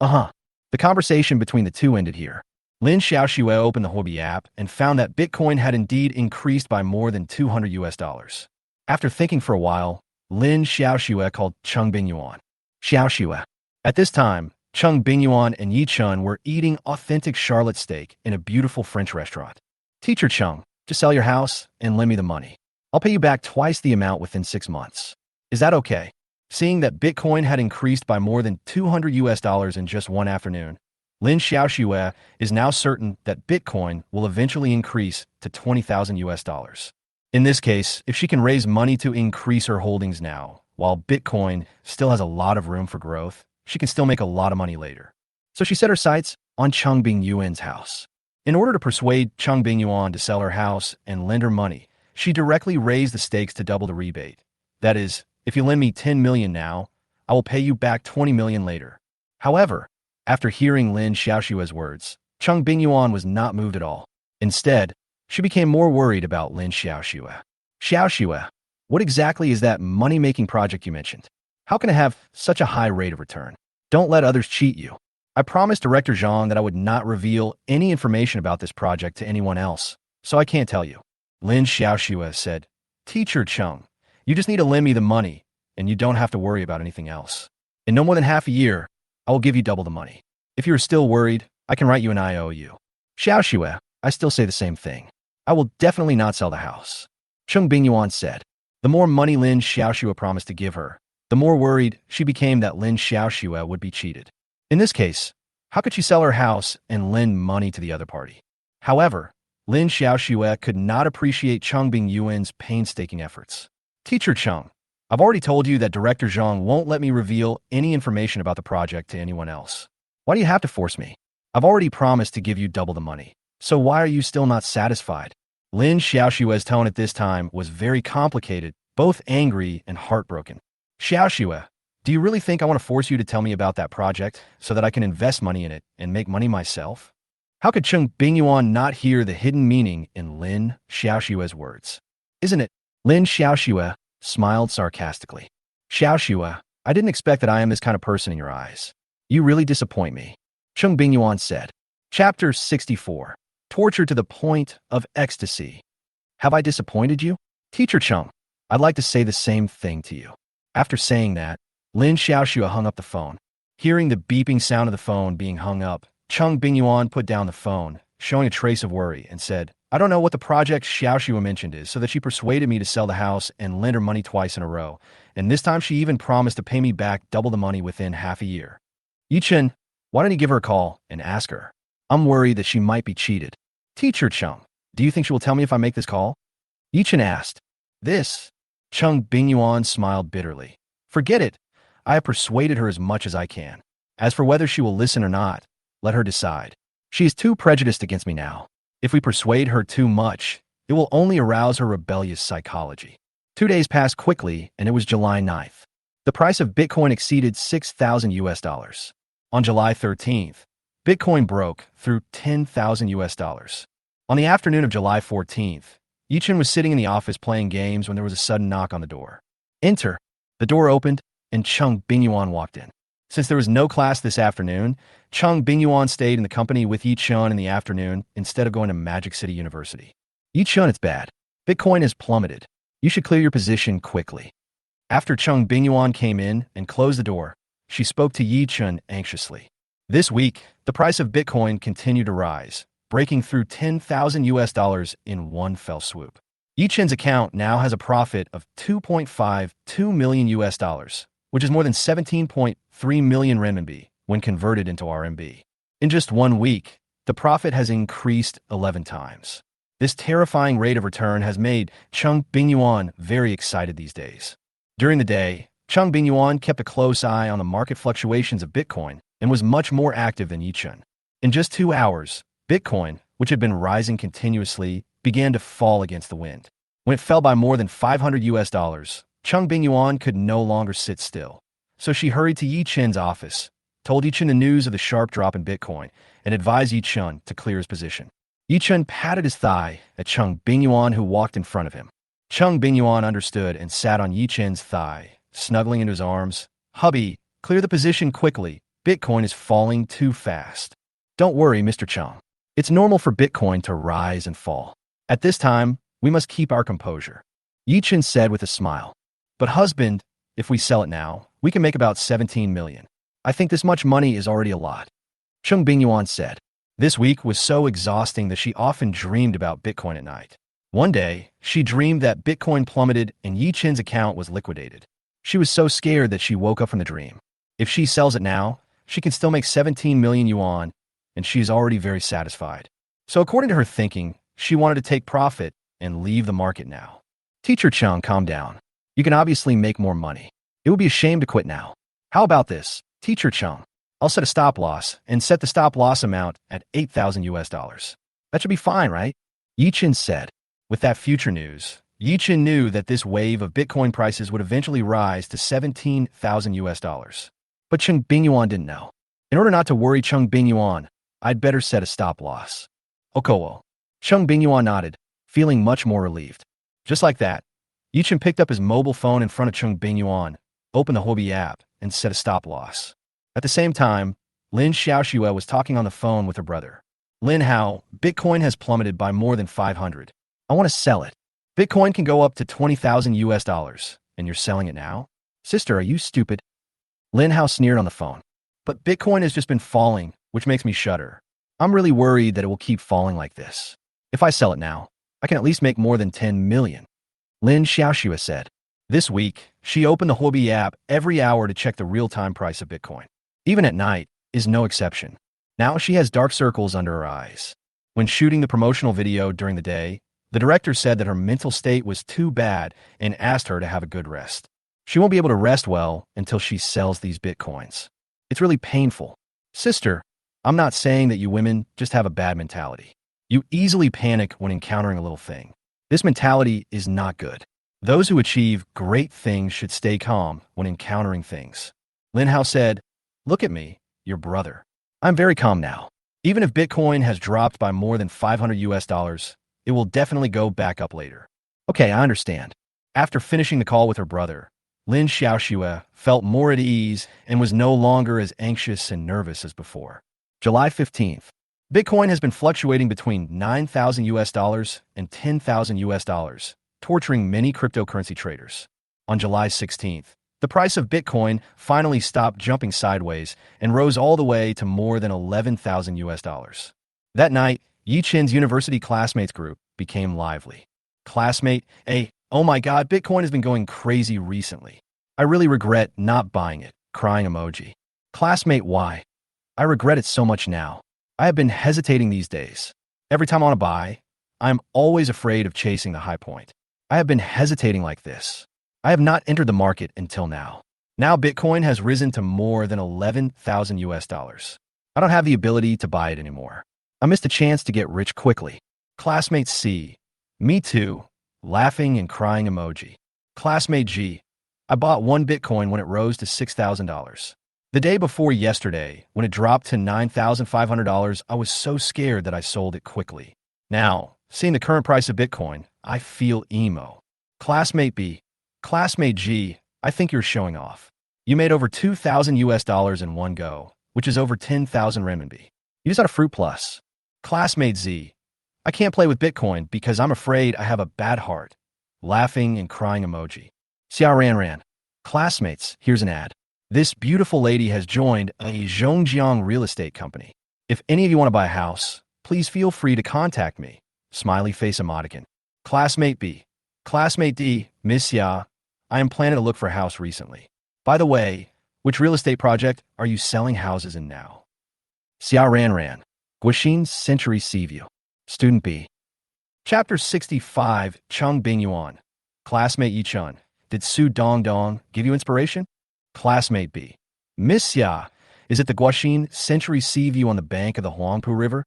The conversation between the two ended here. Lin Xiaoxue opened the Huobi app and found that Bitcoin had indeed increased by more than $200. After thinking for a while, Lin Xiaoxue called Cheng Bingyuan. Xiaoxue. At this time, Cheng Bingyuan and Ye Chun were eating authentic Charlotte steak in a beautiful French restaurant. Teacher Chung, just sell your house and lend me the money. I'll pay you back twice the amount within 6 months. Is that okay? Seeing that Bitcoin had increased by more than $200 in just one afternoon, Lin Xiaoxue is now certain that Bitcoin will eventually increase to $20,000. In this case, if she can raise money to increase her holdings now, while Bitcoin still has a lot of room for growth, she can still make a lot of money later. So she set her sights on Cheng Bingyuan's house. In order to persuade Cheng Bingyuan to sell her house and lend her money, she directly raised the stakes to double the rebate. That is, if you lend me 10 million now, I will pay you back 20 million later. However, after hearing Lin Xiaoxue's words, Cheng Bingyuan was not moved at all. Instead, she became more worried about Lin Xiaoxue. Xiaoxue, what exactly is that money-making project you mentioned? How can it have such a high rate of return? Don't let others cheat you. I promised Director Zhang that I would not reveal any information about this project to anyone else, so I can't tell you. Lin Xiaoxue said, Teacher Chung, you just need to lend me the money, and you don't have to worry about anything else. In no more than half a year, I will give you double the money. If you are still worried, I can write you an IOU. Xiaoxue, I still say the same thing. I will definitely not sell the house. Cheng Bingyuan said. The more money Lin Xiaoxue promised to give her, the more worried she became that Lin Xiaoxue would be cheated. In this case, how could she sell her house and lend money to the other party? However, Lin Xiaoxue could not appreciate Cheng Bingyuan's painstaking efforts. Teacher Chung, I've already told you that Director Zhang won't let me reveal any information about the project to anyone else. Why do you have to force me? I've already promised to give you double the money. So why are you still not satisfied? Lin Xiaoxue's tone at this time was very complicated, both angry and heartbroken. Xiaoxue, do you really think I want to force you to tell me about that project so that I can invest money in it and make money myself? How could Cheng Bingyuan not hear the hidden meaning in Lin Xiaoxue's words? Isn't it? Lin Xiaoxue smiled sarcastically. Xiaoxue, I didn't expect that I am this kind of person in your eyes. You really disappoint me. Cheng Bingyuan said. Chapter 64. Torture to the point of ecstasy. Have I disappointed you? Teacher Chung, I'd like to say the same thing to you. After saying that, Lin Xiaoxue hung up the phone. Hearing the beeping sound of the phone being hung up, Cheng Bingyuan put down the phone, showing a trace of worry, and said, I don't know what the project Xiaoxue mentioned is, so that she persuaded me to sell the house and lend her money twice in a row, and this time she even promised to pay me back double the money within half a year. Ye Chun, why don't you give her a call and ask her? I'm worried that she might be cheated. Teacher Chung, do you think she will tell me if I make this call? Ye Chun asked. This? Cheng Bingyuan smiled bitterly. Forget it. I have persuaded her as much as I can. As for whether she will listen or not, let her decide. She is too prejudiced against me now. If we persuade her too much, it will only arouse her rebellious psychology. 2 days passed quickly, and it was July 9th. The price of Bitcoin exceeded 6,000 US dollars. On July 13th, Bitcoin broke through 10,000 US dollars. On the afternoon of July 14th, Ye Chun was sitting in the office playing games when there was a sudden knock on the door. Enter. The door opened, and Cheng Bingyuan walked in. Since there was no class this afternoon, Cheng Bingyuan stayed in the company with Ye Chun in the afternoon instead of going to Magic City University. Ye Chun, it's bad. Bitcoin has plummeted. You should clear your position quickly. After Cheng Bingyuan came in and closed the door, she spoke to Ye Chun anxiously. This week, the price of Bitcoin continued to rise, breaking through 10,000 US dollars in one fell swoop. Ye Chun's account now has a profit of 2.52 million US dollars, which is more than 17.3 million renminbi when converted into RMB. In just 1 week, the profit has increased 11 times. This terrifying rate of return has made Cheng Bingyuan very excited these days. During the day, Cheng Bingyuan kept a close eye on the market fluctuations of Bitcoin and was much more active than Ye Chun. In just 2 hours, Bitcoin, which had been rising continuously, began to fall against the wind. When it fell by more than 500 US dollars, Cheng Bingyuan could no longer sit still. So she hurried to Ye Chun's office, told Ye Chun the news of the sharp drop in Bitcoin, and advised Ye Chun to clear his position. Ye Chun patted his thigh at Cheng Bingyuan, who walked in front of him. Cheng Bingyuan understood and sat on Ye Chun's thigh, snuggling into his arms. Hubby, clear the position quickly. Bitcoin is falling too fast. Don't worry, Mr. Chung. It's normal for Bitcoin to rise and fall. At this time, we must keep our composure. Ye Chun said with a smile. But husband, if we sell it now, we can make about 17 million. I think this much money is already a lot. Cheng Bingyuan said. This week was so exhausting that she often dreamed about Bitcoin at night. One day, she dreamed that Bitcoin plummeted and Ye Chun's account was liquidated. She was so scared that she woke up from the dream. If she sells it now, she can still make 17 million yuan, and she is already very satisfied. So according to her thinking, she wanted to take profit and leave the market now. Teacher Chung, calm down. You can obviously make more money. It would be a shame to quit now. How about this, Teacher Chung? I'll set a stop loss and set the stop loss amount at 8,000 US dollars. That should be fine, right? Ye Chun said. With that future news, Ye Chun knew that this wave of Bitcoin prices would eventually rise to 17,000 US dollars. But Cheng Bingyuan didn't know. In order not to worry Cheng Bingyuan, I'd better set a stop loss. Okowo. Cheng Bingyuan nodded, feeling much more relieved. Just like that, Ye Chun picked up his mobile phone in front of Cheng Bingyuan, opened the Huobi app, and set a stop loss. At the same time, Lin Xiaoxue was talking on the phone with her brother. Lin, how Bitcoin has plummeted by more than 500. I want to sell it. Bitcoin can go up to 20,000 US dollars, and you're selling it now? Sister, are you stupid? Lin Hao sneered on the phone. But Bitcoin has just been falling, which makes me shudder. I'm really worried that it will keep falling like this. If I sell it now, I can at least make more than 10 million. Lin Xiaoxue said. This week, she opened the Huobi app every hour to check the real-time price of Bitcoin. Even at night is no exception. Now she has dark circles under her eyes. When shooting the promotional video during the day, the director said that her mental state was too bad and asked her to have a good rest. She won't be able to rest well until she sells these Bitcoins. It's really painful. Sister, I'm not saying that you women just have a bad mentality. You easily panic when encountering a little thing. This mentality is not good. Those who achieve great things should stay calm when encountering things. Lin Hao said, Look at me, your brother. I'm very calm now. Even if Bitcoin has dropped by more than 500 US dollars, it will definitely go back up later. Okay, I understand. After finishing the call with her brother, Lin Xiaoxue felt more at ease and was no longer as anxious and nervous as before. July 15th. Bitcoin has been fluctuating between 9,000 US dollars and 10,000 US dollars, torturing many cryptocurrency traders. On July 16th, the price of Bitcoin finally stopped jumping sideways and rose all the way to more than 11,000 US dollars. That night, Ye Chun's university classmates group became lively. Classmate, hey, oh my god, Bitcoin has been going crazy recently. I really regret not buying it. Crying emoji. Classmate, why? I regret it so much now. I have been hesitating these days. Every time I want to buy, I am always afraid of chasing the high point. I have been hesitating like this. I have not entered the market until now. Now Bitcoin has risen to more than 11,000 US dollars. I don't have the ability to buy it anymore. I missed a chance to get rich quickly. Classmate C. Me too. Laughing and crying emoji. Classmate G. I bought 1 Bitcoin when it rose to $6,000. The day before yesterday, when it dropped to $9,500, I was so scared that I sold it quickly. Now, seeing the current price of Bitcoin, I feel emo. Classmate B. Classmate G. I think you're showing off. You made over 2,000 US dollars in one go, which is over 10,000 renminbi. You just had a fruit plus. Classmate Z. I can't play with Bitcoin because I'm afraid I have a bad heart. Laughing and crying emoji. Xia Ran. Classmates, here's an ad. This beautiful lady has joined a Zhongjiang real estate company. If any of you want to buy a house, please feel free to contact me. Smiley face emoticon. Classmate B. Classmate D. Miss Xia. I am planning to look for a house recently. By the way, which real estate project are you selling houses in now? Xia Ran. Guixin Century Seaview. Student B. Chapter 65, Cheng Bingyuan. Classmate Ye Chun. Did Su Dong give you inspiration? Classmate B. Miss Xia, is it the Guixin Century Seaview on the bank of the Huangpu River?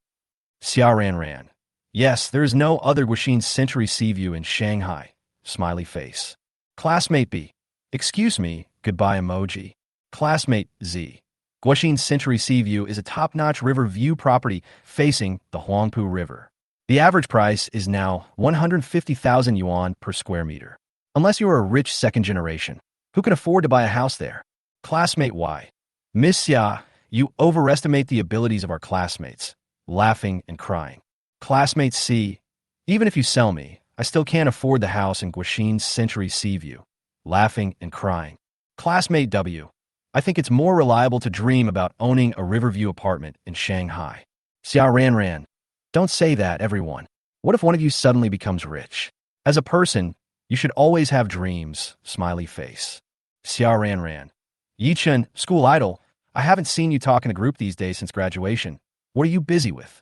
Xia Ran. Yes, there is no other Guixin Century Seaview in Shanghai. Smiley face. Classmate B. Excuse me, goodbye emoji. Classmate Z. Guixin Century Seaview is a top-notch river view property facing the Huangpu River. The average price is now 150,000 yuan per square meter. Unless you are a rich second generation, who can afford to buy a house there? Classmate Y. Miss Xia, you overestimate the abilities of our classmates. Laughing and crying. Classmate C. Even if you sell me, I still can't afford the house in Guixin Century Seaview. Laughing and crying. Classmate W. I think it's more reliable to dream about owning a Riverview apartment in Shanghai. Xia Ran. Don't say that, everyone. What if one of you suddenly becomes rich? As a person, you should always have dreams. Smiley face. Xia Ran. Ye Chun, school idol. I haven't seen you talk in a group these days since graduation. What are you busy with?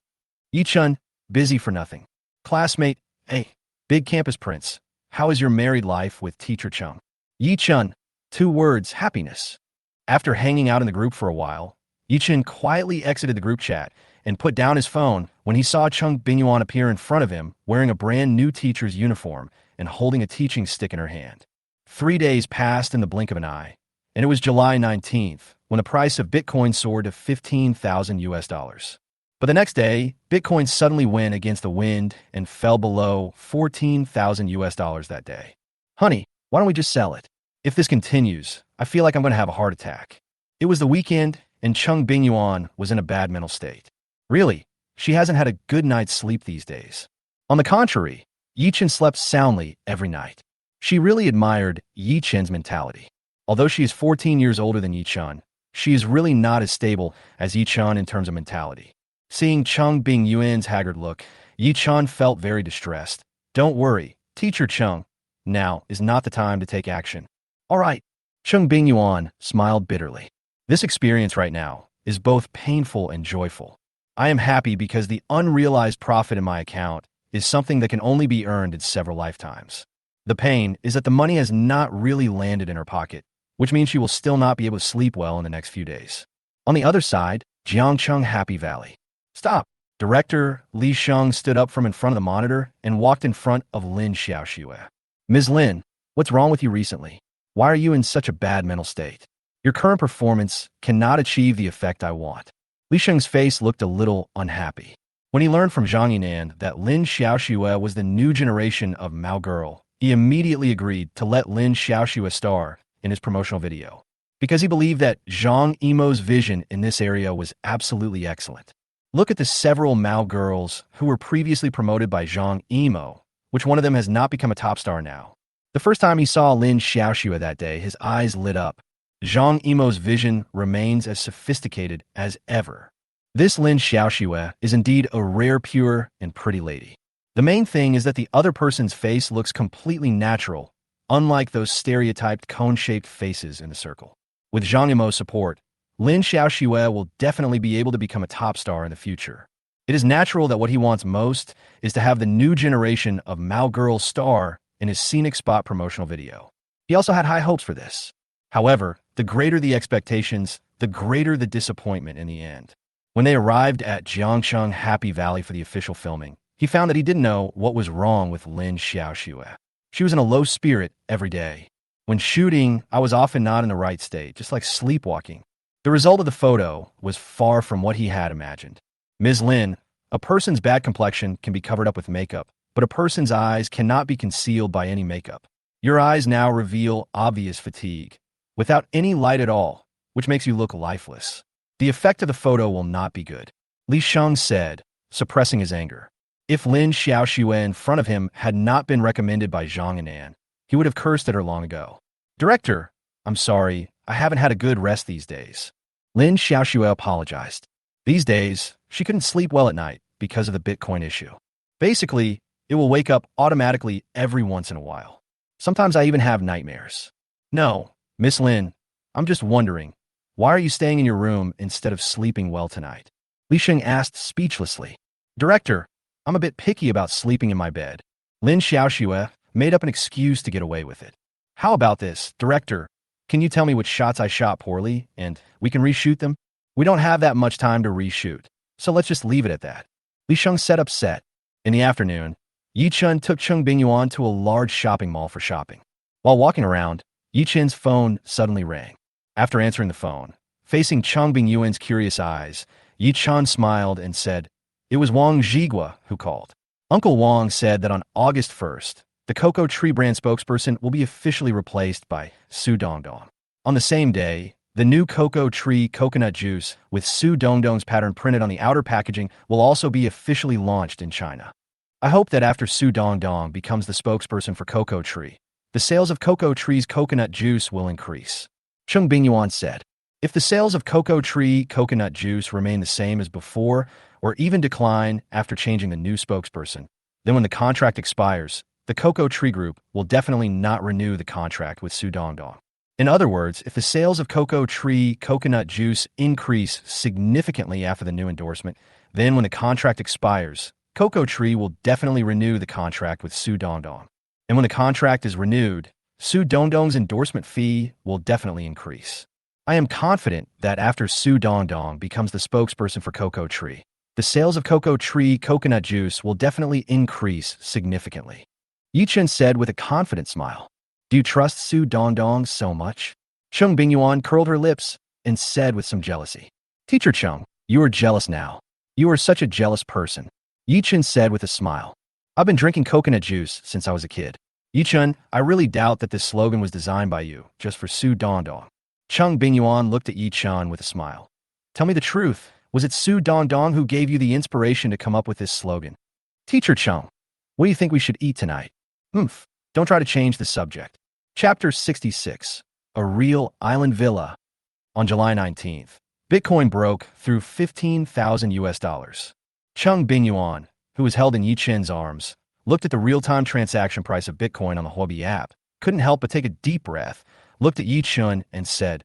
Ye Chun, busy for nothing. Classmate, hey, big campus prince. How is your married life with teacher Chung? Ye Chun, 2 words, happiness. After hanging out in the group for a while, Ye Chun quietly exited the group chat and put down his phone when he saw Cheng Bingyuan appear in front of him wearing a brand new teacher's uniform and holding a teaching stick in her hand. 3 days passed in the blink of an eye, and it was July 19th when the price of Bitcoin soared to 15,000 US dollars. But the next day, Bitcoin suddenly went against the wind and fell below 14,000 US dollars that day. Honey, why don't we just sell it? If this continues, I feel like I'm going to have a heart attack. It was the weekend, and Cheng Bingyuan was in a bad mental state. Really, she hasn't had a good night's sleep these days. On the contrary, Ye Chun slept soundly every night. She really admired Ye Chun's mentality. Although she is 14 years older than Ye Chun, she is really not as stable as Ye Chun in terms of mentality. Seeing Cheng Bingyuan's haggard look, Ye Chun felt very distressed. Don't worry, teacher Chung. Now is not the time to take action. All right. Cheng Bingyuan smiled bitterly. This experience right now is both painful and joyful. I am happy because the unrealized profit in my account is something that can only be earned in several lifetimes. The pain is that the money has not really landed in her pocket, which means she will still not be able to sleep well in the next few days. On the other side, Jiangcheng Happy Valley. Stop. Director Li Sheng stood up from in front of the monitor and walked in front of Lin Xiaoxue. Ms. Lin, what's wrong with you recently? Why are you in such a bad mental state? Your current performance cannot achieve the effect I want. Li Sheng's face looked a little unhappy. When he learned from Zhang Yinan that Lin Xiaoxue was the new generation of Mao girl, he immediately agreed to let Lin Xiaoxue star in his promotional video, because he believed that Zhang Yimou's vision in this area was absolutely excellent. Look at the several Mao girls who were previously promoted by Zhang Yimou, which one of them has not become a top star now. The first time he saw Lin Xiaoxue that day, his eyes lit up. Zhang Yimou's vision remains as sophisticated as ever. This Lin Xiaoxue is indeed a rare, pure, and pretty lady. The main thing is that the other person's face looks completely natural, unlike those stereotyped cone-shaped faces in a circle. With Zhang Yimou's support, Lin Xiaoxue will definitely be able to become a top star in the future. It is natural that what he wants most is to have the new generation of Mao Girl star in his scenic spot promotional video. He also had high hopes for this. However, the greater the expectations, the greater the disappointment in the end. When they arrived at Jiangcheng Happy Valley for the official filming, he found that he didn't know what was wrong with Lin Xiaoxue. She was in a low spirit every day. When shooting, I was often not in the right state, just like sleepwalking. The result of the photo was far from what he had imagined. Ms. Lin, a person's bad complexion can be covered up with makeup, but a person's eyes cannot be concealed by any makeup. Your eyes now reveal obvious fatigue, without any light at all, which makes you look lifeless. The effect of the photo will not be good, Li Sheng said, suppressing his anger. If Lin Xiaoxue in front of him had not been recommended by Zhang and An, he would have cursed at her long ago. Director, I'm sorry, I haven't had a good rest these days. Lin Xiaoxue apologized. These days, she couldn't sleep well at night because of the Bitcoin issue. Basically, it will wake up automatically every once in a while. Sometimes I even have nightmares. No, Miss Lin, I'm just wondering, why are you staying in your room instead of sleeping well tonight? Li Sheng asked speechlessly. Director, I'm a bit picky about sleeping in my bed. Lin Xiaoxue made up an excuse to get away with it. How about this, Director? Can you tell me which shots I shot poorly, and we can reshoot them? We don't have that much time to reshoot, so let's just leave it at that. Li Sheng said upset. In the afternoon, Ye Chun took Cheng Bingyuan to a large shopping mall for shopping. While walking around, Ye Chun's phone suddenly rang. After answering the phone, facing Cheng Bingyuan's curious eyes, Ye Chun smiled and said, it was Wang Zhigua who called. Uncle Wang said that on August 1st, the Cocoa Tree brand spokesperson will be officially replaced by Su Dongdong. On the same day, the new Cocoa Tree coconut juice with Su Dongdong's pattern printed on the outer packaging will also be officially launched in China. I hope that after Su Dongdong becomes the spokesperson for Cocoa Tree, the sales of Cocoa Tree's coconut juice will increase. Cheng Bingyuan said, if the sales of Cocoa Tree coconut juice remain the same as before, or even decline after changing the new spokesperson, then when the contract expires, the Cocoa Tree Group will definitely not renew the contract with Su Dongdong. In other words, if the sales of Cocoa Tree coconut juice increase significantly after the new endorsement, then when the contract expires, Cocoa Tree will definitely renew the contract with Su Dongdong. And when the contract is renewed, Su Dongdong's endorsement fee will definitely increase. I am confident that after Su Dongdong becomes the spokesperson for Cocoa Tree, the sales of Cocoa Tree coconut juice will definitely increase significantly. Ye Chun said with a confident smile. Do you trust Su Dongdong so much? Cheng Bingyuan curled her lips and said with some jealousy. Teacher Chung, you are jealous now. You are such a jealous person. Ye Chun said with a smile. I've been drinking coconut juice since I was a kid. Ye Chun, I really doubt that this slogan was designed by you, just for Su Dongdong. Cheng Bingyuan looked at Ye Chun with a smile. Tell me the truth. Was it Su Dongdong who gave you the inspiration to come up with this slogan? Teacher Chung, what do you think we should eat tonight? Don't try to change the subject. Chapter 66, A Real Island Villa. On July 19th, Bitcoin broke through $15,000. Cheng Bingyuan, who was held in Ye Chun's arms, looked at the real-time transaction price of Bitcoin on the Huobi app, couldn't help but take a deep breath, looked at Ye Chun and said,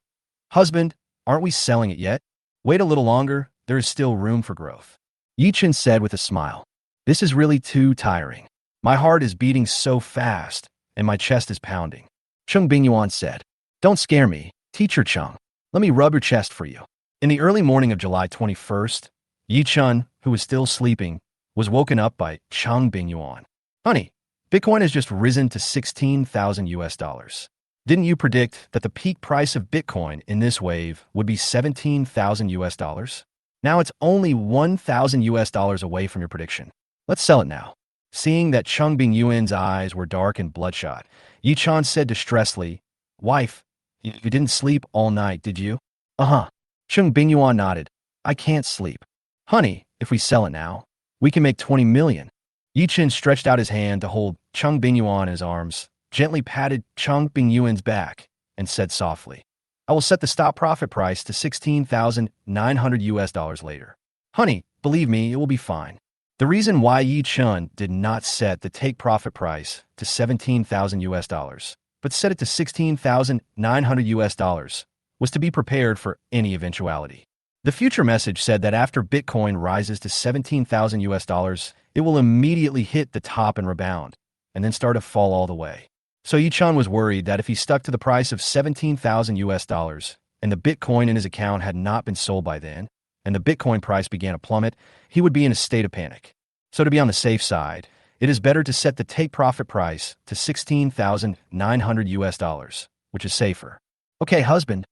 Husband, aren't we selling it yet? Wait a little longer, there is still room for growth. Ye Chun said with a smile, this is really too tiring. My heart is beating so fast, and my chest is pounding. Cheng Bingyuan said, don't scare me, Teacher Chung. Let me rub your chest for you. In the early morning of July 21st, Ye Chun, who was still sleeping, was woken up by Cheng Bingyuan. Honey, Bitcoin has just risen to $16,000. Didn't you predict that the peak price of Bitcoin in this wave would be $17,000? Now it's only $1,000 away from your prediction. Let's sell it now. Seeing that Cheng Bingyuan's eyes were dark and bloodshot, Ye Chun said distressedly, Wife, you didn't sleep all night, did you? Uh-huh. Cheng Bingyuan nodded. I can't sleep. Honey, if we sell it now, we can make 20 million. Ye Chun stretched out his hand to hold Cheng Bingyuan in his arms, gently patted Cheng Bingyuan's back, and said softly, I will set the stop profit price to $16,900 later. Honey, believe me, it will be fine. The reason why Ye Chun did not set the take-profit price to 17,000 US dollars, but set it to 16,900 US dollars, was to be prepared for any eventuality. The future message said that after Bitcoin rises to 17,000 US dollars, it will immediately hit the top and rebound, and then start to fall all the way. So Ye Chun was worried that if he stuck to the price of 17,000 US dollars, and the Bitcoin in his account had not been sold by then, and the Bitcoin price began to plummet, he would be in a state of panic. So to be on the safe side, it is better to set the take-profit price to 16,900 US dollars, which is safer. Okay, husband.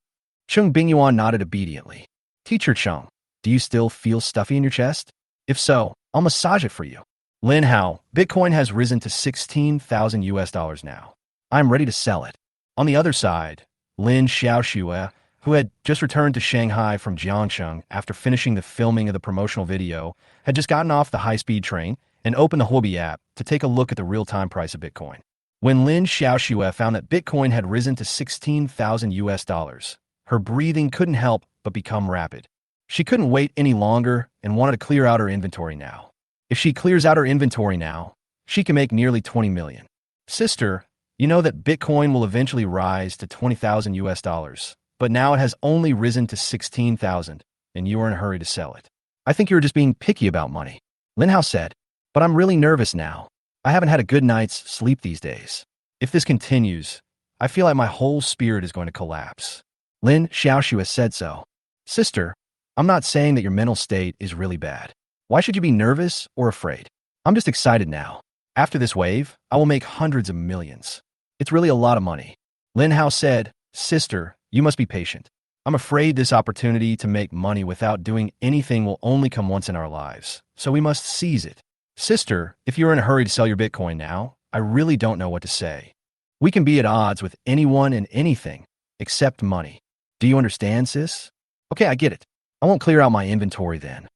Cheng Bingyuan nodded obediently. Teacher Chung, do you still feel stuffy in your chest? If so, I'll massage it for you. Lin Hao, Bitcoin has risen to 16,000 US dollars now. I'm ready to sell it. On the other side, Lin Xiaoxue, who had just returned to Shanghai from Jiangcheng after finishing the filming of the promotional video, had just gotten off the high-speed train and opened the Huobi app to take a look at the real-time price of Bitcoin. When Lin Xiaoxue found that Bitcoin had risen to 16,000 US dollars, her breathing couldn't help but become rapid. She couldn't wait any longer and wanted to clear out her inventory now. If she clears out her inventory now, she can make nearly 20 million. Sister, you know that Bitcoin will eventually rise to 20,000 US dollars, but now it has only risen to 16,000, and you are in a hurry to sell it. I think you're just being picky about money. Lin Hao said, but I'm really nervous now. I haven't had a good night's sleep these days. If this continues, I feel like my whole spirit is going to collapse. Lin Xiaoxue said so. Sister, I'm not saying that your mental state is really bad. Why should you be nervous or afraid? I'm just excited now. After this wave, I will make hundreds of millions. It's really a lot of money. Lin Hao said, Sister, you must be patient. I'm afraid this opportunity to make money without doing anything will only come once in our lives, so we must seize it. Sister, if you're in a hurry to sell your Bitcoin now, I really don't know what to say. We can be at odds with anyone and anything, except money. Do you understand, sis? Okay, I get it. I won't clear out my inventory then.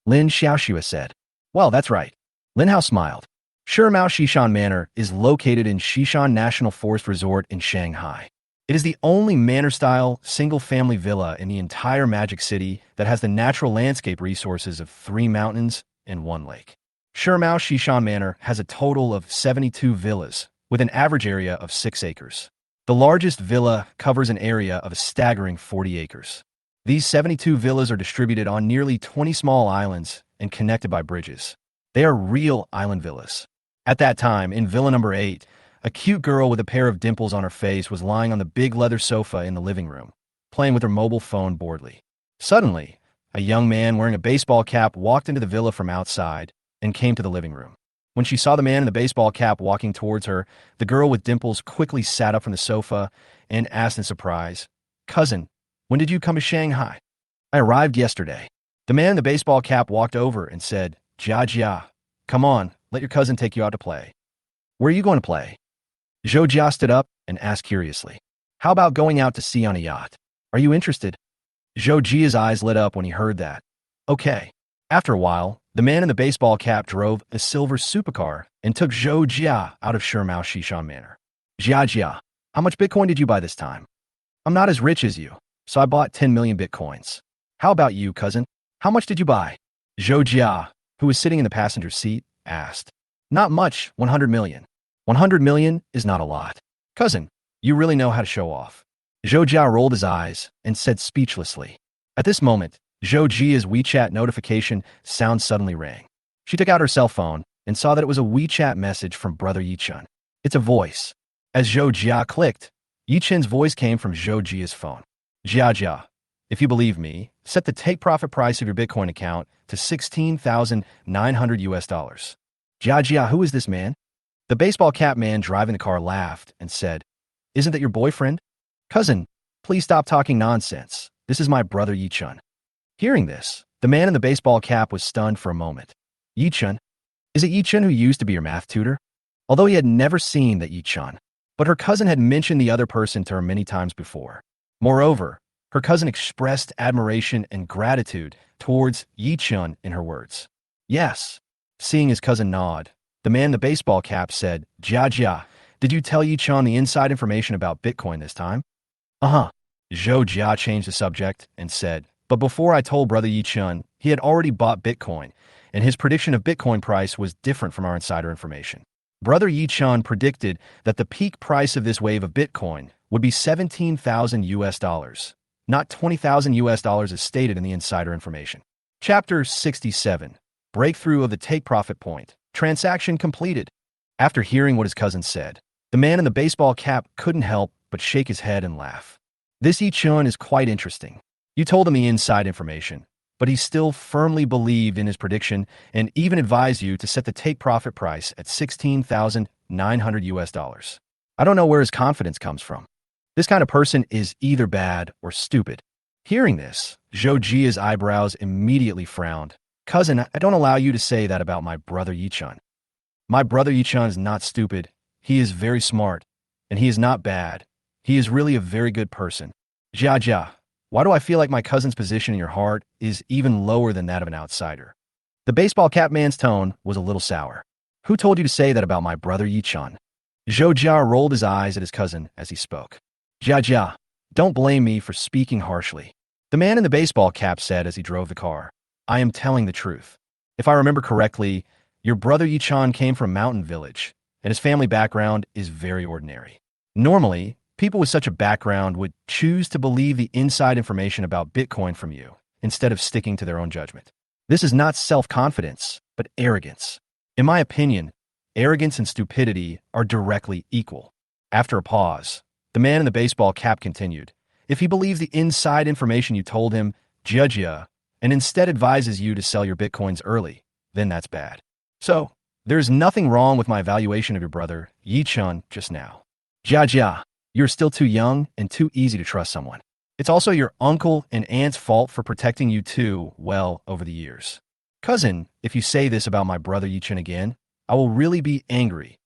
Lin Xiaoxue said. Well, that's right. Lin Hao smiled. Shimao Xishan Manor is located in Xishan National Forest Resort in Shanghai. It is the only manor-style, single-family villa in the entire Magic City that has the natural landscape resources of 3 mountains and 1 lake. Shimao Xishan Manor has a total of 72 villas, with an average area of 6 acres. The largest villa covers an area of a staggering 40 acres. These 72 villas are distributed on nearly 20 small islands and connected by bridges. They are real island villas. At that time, in Villa number 8, a cute girl with a pair of dimples on her face was lying on the big leather sofa in the living room, playing with her mobile phone boredly. Suddenly, a young man wearing a baseball cap walked into the villa from outside and came to the living room. When she saw the man in the baseball cap walking towards her, the girl with dimples quickly sat up from the sofa and asked in surprise, Cousin, when did you come to Shanghai? I arrived yesterday. The man in the baseball cap walked over and said, Jia, come on, let your cousin take you out to play. Where are you going to play? Zhou Jia stood up and asked curiously, how about going out to sea on a yacht? Are you interested? Zhou Jia's eyes lit up when he heard that. Okay. After a while, the man in the baseball cap drove a silver supercar and took Zhou Jia out of Shimao Xishan Manor. Jia, how much Bitcoin did you buy this time? I'm not as rich as you, so I bought 10 million Bitcoins. How about you, cousin? How much did you buy? Zhou Jia, who was sitting in the passenger seat, asked. Not much, 100 million. 100 million is not a lot. Cousin, you really know how to show off. Zhou Jia rolled his eyes and said speechlessly. At this moment, Zhou Jia's WeChat notification sound suddenly rang. She took out her cell phone and saw that it was a WeChat message from brother Ye Chun. It's a voice. As Zhou Jia clicked, Ye Chun's voice came from Zhou Jia's phone. Jia, if you believe me, set the take-profit price of your Bitcoin account to 16,900 US dollars. Jia, who is this man? The baseball cap man driving the car laughed and said, Isn't that your boyfriend? Cousin, please stop talking nonsense. This is my brother Ye Chun. Hearing this, the man in the baseball cap was stunned for a moment. Ye Chun? Is it Ye Chun who used to be your math tutor? Although he had never seen that Ye Chun, but her cousin had mentioned the other person to her many times before. Moreover, her cousin expressed admiration and gratitude towards Ye Chun in her words. Yes. Seeing his cousin nod, the man in the baseball cap said, Jia, did you tell Ye Chun the inside information about Bitcoin this time? Uh-huh. Zhou Jia changed the subject and said, but before I told brother Ye Chun, he had already bought Bitcoin, and his prediction of Bitcoin price was different from our insider information. Brother Ye Chun predicted that the peak price of this wave of Bitcoin would be 17,000 US dollars, not 20,000 US dollars as stated in the insider information. Chapter 67. Breakthrough of the Take Profit Point. Transaction completed. After hearing what his cousin said, the man in the baseball cap couldn't help but shake his head and laugh. This Ye Chun is quite interesting. You told him the inside information, but he still firmly believed in his prediction and even advised you to set the take profit price at 16,900 US dollars. I don't know where his confidence comes from. This kind of person is either bad or stupid. Hearing this, Zhou Jia's eyebrows immediately frowned. Cousin, I don't allow you to say that about my brother Ye Chun. My brother Ye Chun is not stupid. He is very smart, and he is not bad. He is really a very good person. Jia, why do I feel like my cousin's position in your heart is even lower than that of an outsider? The baseball cap man's tone was a little sour. Who told you to say that about my brother Ye Chun? Zhou Jia rolled his eyes at his cousin as he spoke. Jia, don't blame me for speaking harshly. The man in the baseball cap said as he drove the car. I am telling the truth. If I remember correctly, your brother Ye Chun came from a mountain village, and his family background is very ordinary. Normally, people with such a background would choose to believe the inside information about Bitcoin from you, instead of sticking to their own judgment. This is not self-confidence, but arrogance. In my opinion, arrogance and stupidity are directly equal. After a pause, the man in the baseball cap continued. If he believes the inside information you told him, Jia, and instead advises you to sell your Bitcoins early, then that's bad. So, there's nothing wrong with my evaluation of your brother, Ye Chun, just now. Jia, you're still too young and too easy to trust someone. It's also your uncle and aunt's fault for protecting you too well over the years. Cousin, if you say this about my brother Ye Chun again, I will really be angry.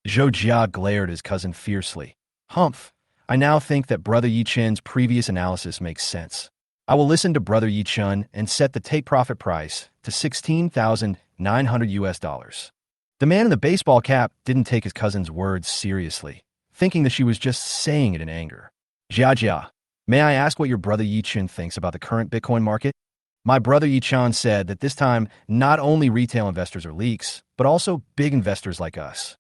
Zhou Jia glared at his cousin fiercely. Humph, I now think that brother Ye Chun's previous analysis makes sense. I will listen to brother Ye Chun and set the take profit price to 16,900 US dollars. The man in the baseball cap didn't take his cousin's words seriously, thinking that she was just saying it in anger. Jia, may I ask what your brother Ye Chun thinks about the current Bitcoin market? My brother Ye Chun said that this time not only retail investors are leaks, but also big investors like us.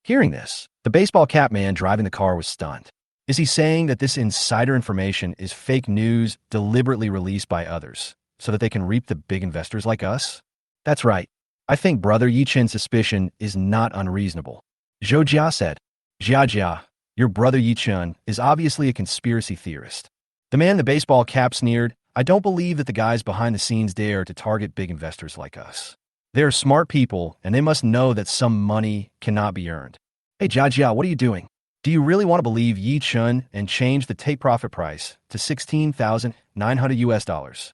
Hearing this, the baseball cap man driving the car was stunned. Is he saying that this insider information is fake news deliberately released by others, so that they can reap the big investors like us? That's right. I think brother Ye Chun's suspicion is not unreasonable. Zhou Jia said. Jia, your brother Ye Chun is obviously a conspiracy theorist. The man in the baseball cap sneered. I don't believe that the guys behind the scenes dare to target big investors like us. They are smart people, and they must know that some money cannot be earned. Hey Jia, what are you doing? Do you really want to believe Ye Chun and change the take profit price to 16,900 US dollars?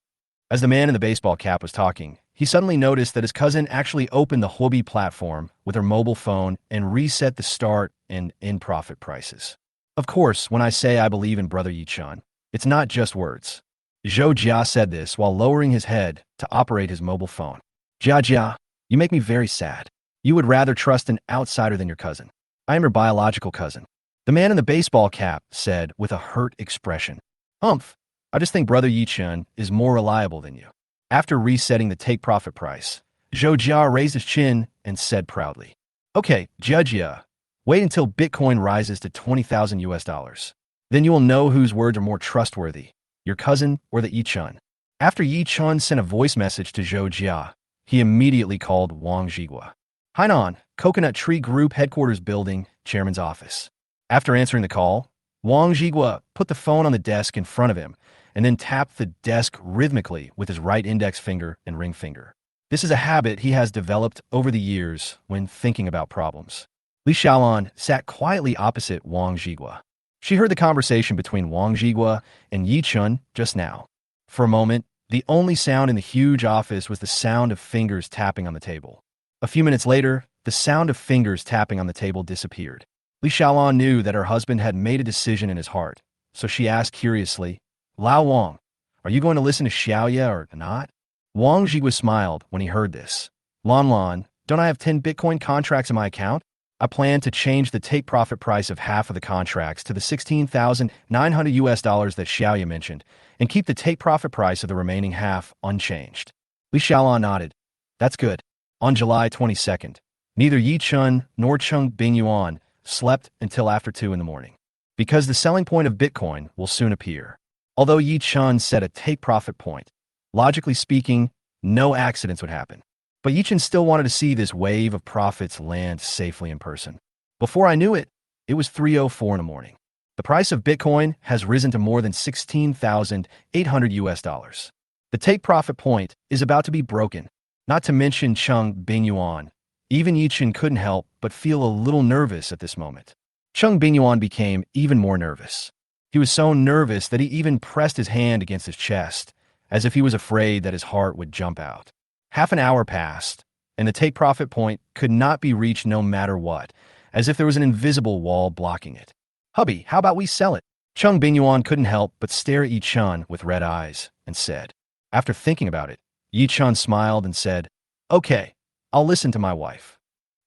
As the man in the baseball cap was talking, he suddenly noticed that his cousin actually opened the Huobi platform with her mobile phone and reset the start and end profit prices. Of course, when I say I believe in brother Ye Chun, it's not just words. Zhou Jia said this while lowering his head to operate his mobile phone. Jia, you make me very sad. You would rather trust an outsider than your cousin. I am your biological cousin. The man in the baseball cap said with a hurt expression. Humph, I just think brother Ye Chun is more reliable than you. After resetting the take profit price, Zhou Jia raised his chin and said proudly. Okay, Jia, wait until Bitcoin rises to 20,000 US dollars. Then you will know whose words are more trustworthy, your cousin or the Ye Chun. After Ye Chun sent a voice message to Zhou Jia, he immediately called Wang Zhigua. Hainan, Coconut Tree Group Headquarters Building, Chairman's Office. After answering the call, Wang Zhigua put the phone on the desk in front of him and then tapped the desk rhythmically with his right index finger and ring finger. This is a habit he has developed over the years when thinking about problems. Li Xiaolan sat quietly opposite Wang Zhigua. She heard the conversation between Wang Zhigua and Ye Chun just now. For a moment, the only sound in the huge office was the sound of fingers tapping on the table. A few minutes later, the sound of fingers tapping on the table disappeared. Li Xiaolan knew that her husband had made a decision in his heart, so she asked curiously, Lao Wang, are you going to listen to Xiaoya or not? Wang Zhigua smiled when he heard this. Lan, don't I have 10 Bitcoin contracts in my account? I plan to change the take profit price of half of the contracts to the 16,900 US dollars that Xiaoya mentioned, and keep the take profit price of the remaining half unchanged. Li Xiaolan nodded. That's good. On July 22nd, neither Ye Chun nor Cheng Bingyuan slept until after 2 in the morning, because the selling point of Bitcoin will soon appear. Although Ye Chun set a take-profit point, logically speaking, no accidents would happen. But Ye Chun still wanted to see this wave of profits land safely in person. Before I knew it, it was 3:04 in the morning. The price of Bitcoin has risen to more than 16,800 US dollars. The take-profit point is about to be broken, not to mention Cheng Bingyuan. Even Ye Chun couldn't help but feel a little nervous at this moment. Cheng Bingyuan became even more nervous. He was so nervous that he even pressed his hand against his chest, as if he was afraid that his heart would jump out. Half an hour passed, and the take-profit point could not be reached no matter what, as if there was an invisible wall blocking it. "Hubby, how about we sell it?" Cheng Bingyuan couldn't help but stare at Ye Chun with red eyes and said. After thinking about it, Ye Chun smiled and said, "Okay, I'll listen to my wife."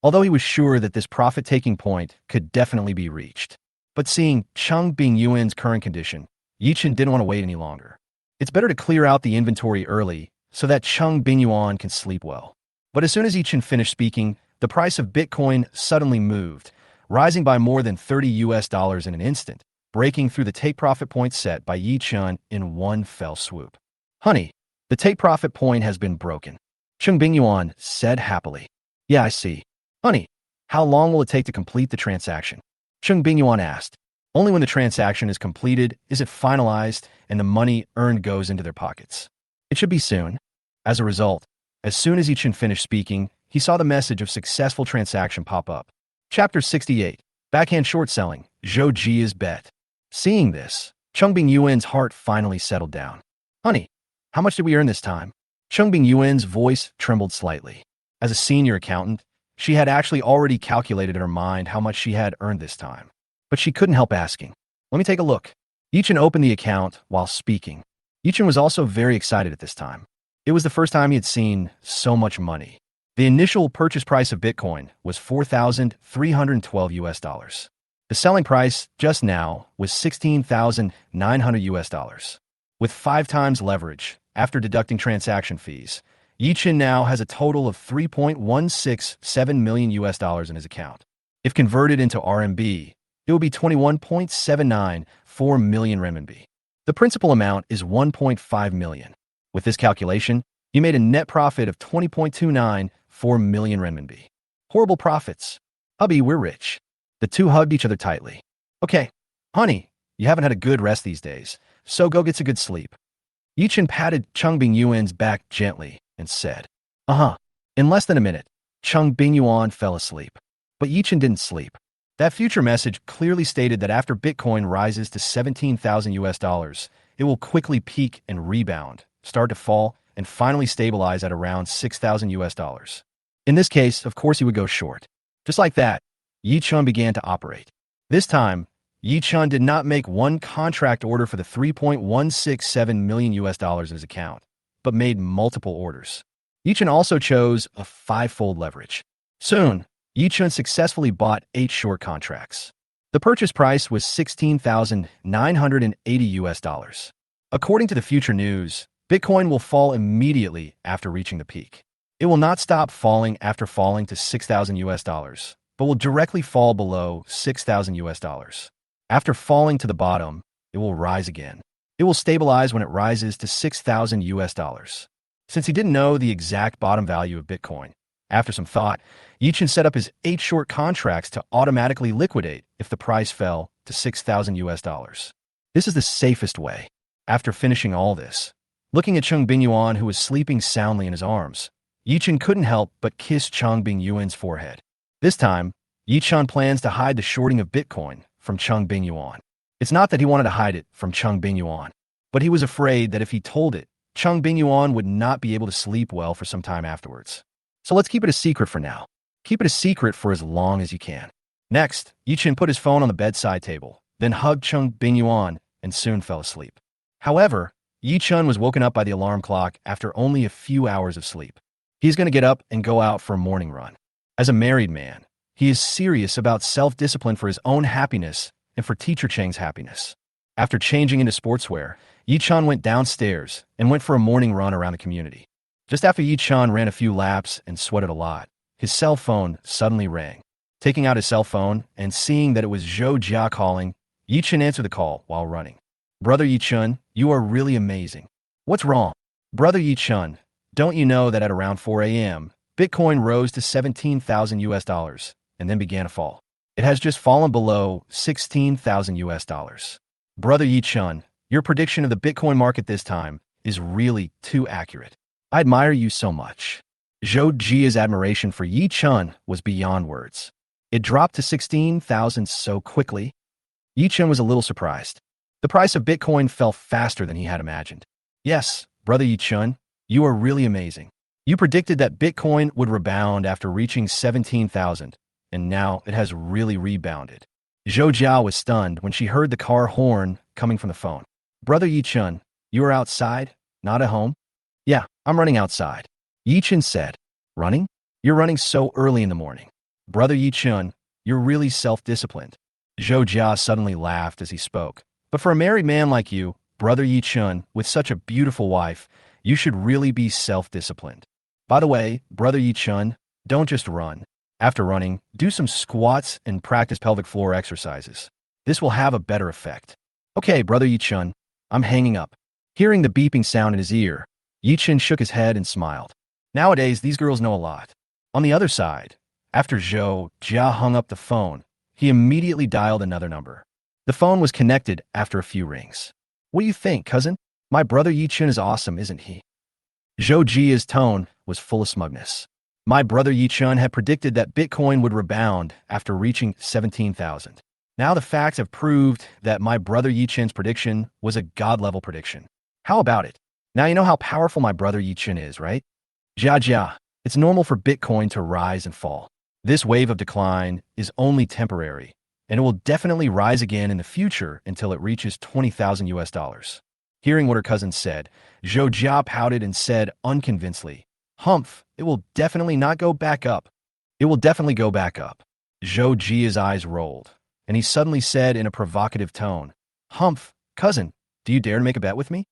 Although he was sure that this profit-taking point could definitely be reached. But seeing Cheng Bingyuan's current condition, Ye Chun didn't want to wait any longer. It's better to clear out the inventory early so that Cheng Bingyuan can sleep well. But as soon as Ye Chun finished speaking, the price of Bitcoin suddenly moved, rising by more than 30 US dollars in an instant, breaking through the take-profit point set by Ye Chun in one fell swoop. "Honey, the take-profit point has been broken," Cheng Bingyuan said happily. "Yeah, I see. Honey, how long will it take to complete the transaction?" Cheng Bingyuan asked. "Only when the transaction is completed is it finalized and the money earned goes into their pockets. It should be soon." As a result, as soon as Ye Chun finished speaking, he saw the message of successful transaction pop up. Chapter 68. Backhand Short Selling, Zhou Ji's Bet. Seeing this, Cheng Bingyuan's heart finally settled down. "Honey, how much did we earn this time?" Cheng Bingyuan's voice trembled slightly. As a senior accountant, she had actually already calculated in her mind how much she had earned this time. But she couldn't help asking. "Let me take a look." Ye Chun opened the account while speaking. Ye Chun was also very excited at this time. It was the first time he had seen so much money. The initial purchase price of Bitcoin was 4,312 US dollars. The selling price just now was 16,900 US dollars. With 5 times leverage, after deducting transaction fees, Ye Chun now has a total of 3.167 million US dollars in his account. If converted into RMB, it would be 21.794 million renminbi. The principal amount is 1.5 million. With this calculation, he made a net profit of 20.294 million renminbi. Horrible profits. "Hubby, we're rich." The two hugged each other tightly. "Okay, honey, you haven't had a good rest these days, so go get some good sleep." Ye Chun patted Cheng Bingyuan's back gently and said, "Uh-huh." In less than a minute, Cheng Bingyuan fell asleep. But Ye Chun didn't sleep. That future message clearly stated that after Bitcoin rises to 17,000 US dollars, it will quickly peak and rebound, start to fall, and finally stabilize at around 6,000 US dollars. In this case, of course, he would go short. Just like that, Ye Chun began to operate. This time, Ye Chun did not make one contract order for the 3.167 million US dollars in his account, but made multiple orders. Ye Chun also chose a 5-fold leverage. Soon, Ye Chun successfully bought 8 short contracts. The purchase price was 16,980 US dollars. According to the future news, Bitcoin will fall immediately after reaching the peak. It will not stop falling after falling to 6,000 US dollars, but will directly fall below 6,000 US dollars. After falling to the bottom, it will rise again. It will stabilize when it rises to 6,000 US dollars. Since he didn't know the exact bottom value of Bitcoin, after some thought, Ye Chun set up his 8 short contracts to automatically liquidate if the price fell to 6,000 US dollars. This is the safest way. After finishing all this, looking at Cheng Bingyuan, who was sleeping soundly in his arms, Ye Chun couldn't help but kiss Cheng Bingyuan's forehead. This time, Ye Chun plans to hide the shorting of Bitcoin from Cheng Bingyuan. It's not that he wanted to hide it from Cheng Bingyuan, but he was afraid that if he told it, Cheng Bingyuan would not be able to sleep well for some time afterwards. So let's keep it a secret for now. Keep it a secret for as long as you can. Next, Ye Chun put his phone on the bedside table, then hugged Cheng Bingyuan and soon fell asleep. However, Ye Chun was woken up by the alarm clock after only a few hours of sleep. He's going to get up and go out for a morning run. As a married man, he is serious about self-discipline for his own happiness and for teacher Cheng's happiness. After changing into sportswear, Ye Chun went downstairs and went for a morning run around the community. Just after Ye Chun ran a few laps and sweated a lot, his cell phone suddenly rang. Taking out his cell phone and seeing that it was Zhou Jia calling, Ye Chun answered the call while running. Brother Ye Chun, you are really amazing. What's wrong? Brother Ye Chun, don't you know that at around 4 a.m., Bitcoin rose to 17,000 US dollars and then began to fall. It has just fallen below 16,000 US dollars. Brother Ye Chun, your prediction of the Bitcoin market this time is really too accurate. I admire you so much. Zhou Jia's admiration for Ye Chun was beyond words. It dropped to 16,000 so quickly. Ye Chun was a little surprised. The price of Bitcoin fell faster than he had imagined. Yes, Brother Ye Chun, you are really amazing. You predicted that Bitcoin would rebound after reaching 17,000, and now it has really rebounded. Zhou Jia was stunned when she heard the car horn coming from the phone. Brother Ye Chun, you are outside, not at home? Yeah, I'm running outside. Ye Chun said. Running? You're running so early in the morning. Brother Ye Chun, you're really self-disciplined. Zhou Jia suddenly laughed as he spoke. But for a married man like you, Brother Ye Chun, with such a beautiful wife, you should really be self-disciplined. By the way, Brother Ye Chun, don't just run. After running, do some squats and practice pelvic floor exercises. This will have a better effect. Okay, Brother Ye Chun, I'm hanging up. Hearing the beeping sound in his ear, Ye Chun shook his head and smiled. Nowadays, these girls know a lot. On the other side, after Zhou Jia hung up the phone, he immediately dialed another number. The phone was connected after a few rings. What do you think, cousin? My brother Ye Chun is awesome, isn't he? Zhou Jia's tone was full of smugness. My brother Ye Chun had predicted that Bitcoin would rebound after reaching 17,000. Now the facts have proved that my brother Ye Chun's prediction was a god-level prediction. How about it? Now you know how powerful my brother Ye Chun is, right? Jia, it's normal for Bitcoin to rise and fall. This wave of decline is only temporary, and it will definitely rise again in the future until it reaches 20,000 US dollars. Hearing what her cousin said, Zhou Jia pouted and said unconvincingly, Humph, it will definitely not go back up. It will definitely go back up. Zhou Jia's eyes rolled, and he suddenly said in a provocative tone, Humph, cousin, do you dare to make a bet with me?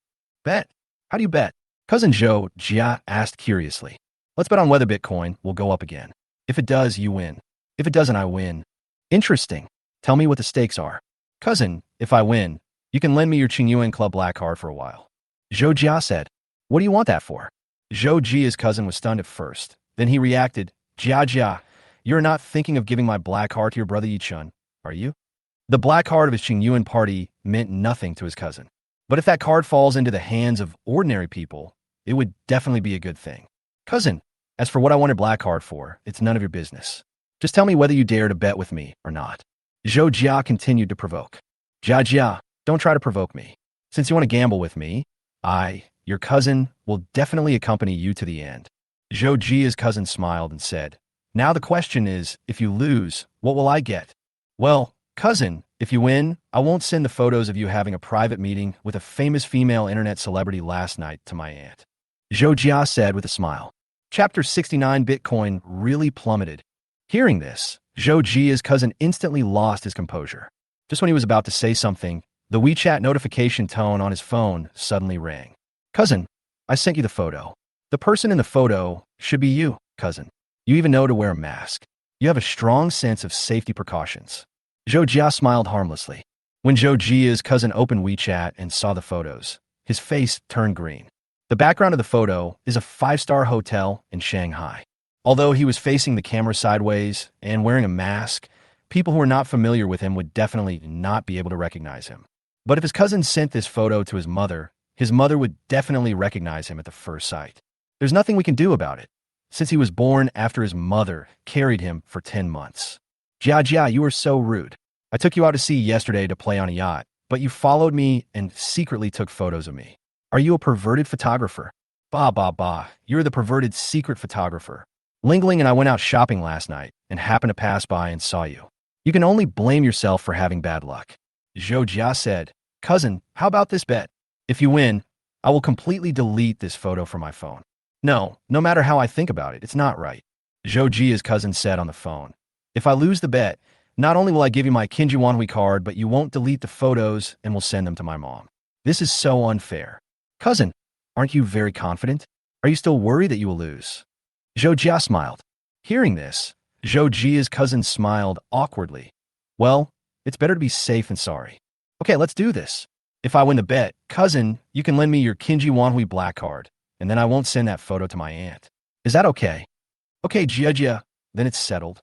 Bet? How do you bet? Cousin Zhou Jia asked curiously. Let's bet on whether Bitcoin will go up again. If it does, you win. If it doesn't, I win. Interesting. Tell me what the stakes are. Cousin, if I win, you can lend me your Cheng Bingyuan Club black card for a while. Zhou Jia said. What do you want that for? Zhou Jia's cousin was stunned at first. Then he reacted, Jia, you're not thinking of giving my black card to your brother Ye Chun, are you? The black card of his Cheng Bingyuan party meant nothing to his cousin. But if that card falls into the hands of ordinary people, it would definitely be a good thing. Cousin, as for what I wanted black card for, it's none of your business. Just tell me whether you dare to bet with me or not. Zhou Jia continued to provoke. Jia, don't try to provoke me. Since you want to gamble with me, I, your cousin, will definitely accompany you to the end. Zhou Jia's cousin smiled and said, Now the question is, if you lose, what will I get? Well, cousin, if you win, I won't send the photos of you having a private meeting with a famous female internet celebrity last night to my aunt. Zhou Jia said with a smile. Chapter 69 Bitcoin really plummeted. Hearing this, Zhou Jia's cousin instantly lost his composure. Just when he was about to say something, the WeChat notification tone on his phone suddenly rang. Cousin, I sent you the photo. The person in the photo should be you, cousin. You even know to wear a mask. You have a strong sense of safety precautions. Zhou Jia smiled harmlessly. When Zhou Jia's cousin opened WeChat and saw the photos, his face turned green. The background of the photo is a 5-star hotel in Shanghai. Although he was facing the camera sideways and wearing a mask, people who were not familiar with him would definitely not be able to recognize him. But if his cousin sent this photo to his mother would definitely recognize him at the first sight. There's nothing we can do about it, since he was born after his mother carried him for 10 months. Jia, you are so rude. I took you out to sea yesterday to play on a yacht, but you followed me and secretly took photos of me. Are you a perverted photographer? Bah, you're the perverted secret photographer. Lingling and I went out shopping last night and happened to pass by and saw you. You can only blame yourself for having bad luck. Zhou Jia said, Cousin, how about this bet? If you win, I will completely delete this photo from my phone. No matter how I think about it, it's not right. Zhou Jia's cousin said on the phone. If I lose the bet, not only will I give you my Kinji Wanhui card, but you won't delete the photos and will send them to my mom. This is so unfair. Cousin, aren't you very confident? Are you still worried that you will lose? Zhou Jia smiled. Hearing this, Zhou Jia's cousin smiled awkwardly. Well, it's better to be safe than sorry. Okay, let's do this. If I win the bet, cousin, you can lend me your Kinji Wanhui black card, and then I won't send that photo to my aunt. Is that okay? Okay, Jia, then it's settled.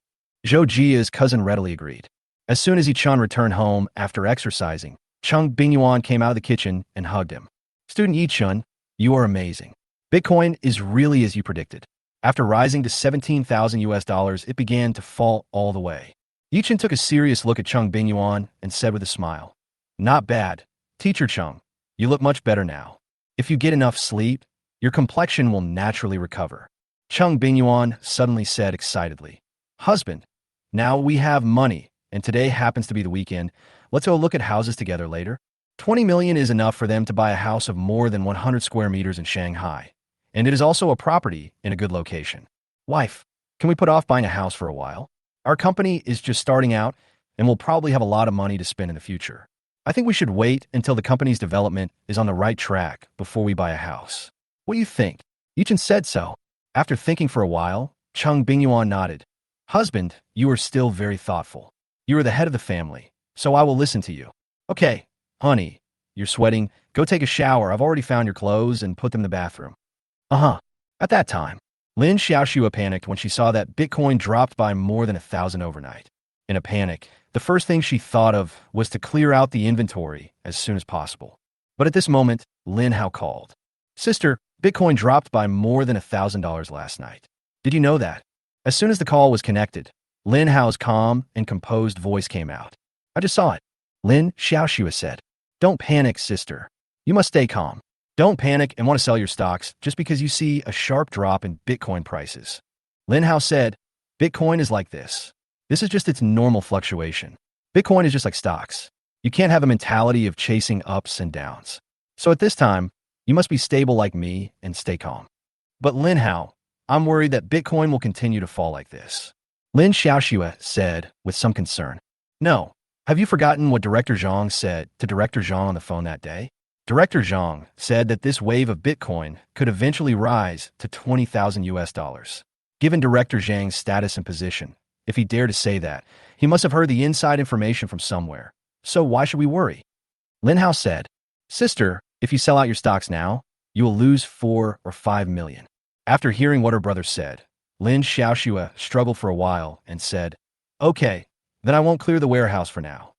Zhou Jia's cousin readily agreed. As soon as Ye Chun returned home after exercising, Cheng Bingyuan came out of the kitchen and hugged him. Student Ye Chun, you are amazing. Bitcoin is really as you predicted. After rising to 17,000 US dollars, it began to fall all the way. Ye Chun took a serious look at Cheng Bingyuan and said with a smile, "Not bad. Teacher Chung, you look much better now. If you get enough sleep, your complexion will naturally recover." Cheng Bingyuan suddenly said excitedly, "Husband, now we have money, and today happens to be the weekend. Let's go look at houses together later." 20 million is enough for them to buy a house of more than 100 square meters in Shanghai, and it is also a property in a good location. Wife, can we put off buying a house for a while? Our company is just starting out, and we'll probably have a lot of money to spend in the future. I think we should wait until the company's development is on the right track before we buy a house. What do you think? Ye Chun said so. After thinking for a while, Cheng Bingyuan nodded. Husband, you are still very thoughtful. You are the head of the family, so I will listen to you. Okay, honey, you're sweating. Go take a shower. I've already found your clothes and put them in the bathroom. Uh-huh. At that time, Lin Xiaoxue panicked when she saw that Bitcoin dropped by more than 1,000 overnight. In a panic, the first thing she thought of was to clear out the inventory as soon as possible. But at this moment, Lin Hao called. Sister, Bitcoin dropped by more than $1,000 last night. Did you know that? As soon as the call was connected, Lin Hao's calm and composed voice came out. I just saw it. Lin Xiaoxue said. Don't panic, sister. You must stay calm. Don't panic and want to sell your stocks just because you see a sharp drop in Bitcoin prices. Lin Hao said, Bitcoin is like this. This is just its normal fluctuation. Bitcoin is just like stocks. You can't have a mentality of chasing ups and downs. So at this time, you must be stable like me and stay calm. But Lin Hao, I'm worried that Bitcoin will continue to fall like this. Lin Xiaoxue said with some concern. No. Have you forgotten what Director Zhang said to Director Zhang on the phone that day? Director Zhang said that this wave of Bitcoin could eventually rise to 20,000 US dollars. Given Director Zhang's status and position, if he dared to say that, he must have heard the inside information from somewhere. So why should we worry? Lin Hao said, Sister, if you sell out your stocks now, you will lose 4 or 5 million. After hearing what her brother said, Lin Xiaoxue struggled for a while and said, Okay, then I won't clear the warehouse for now.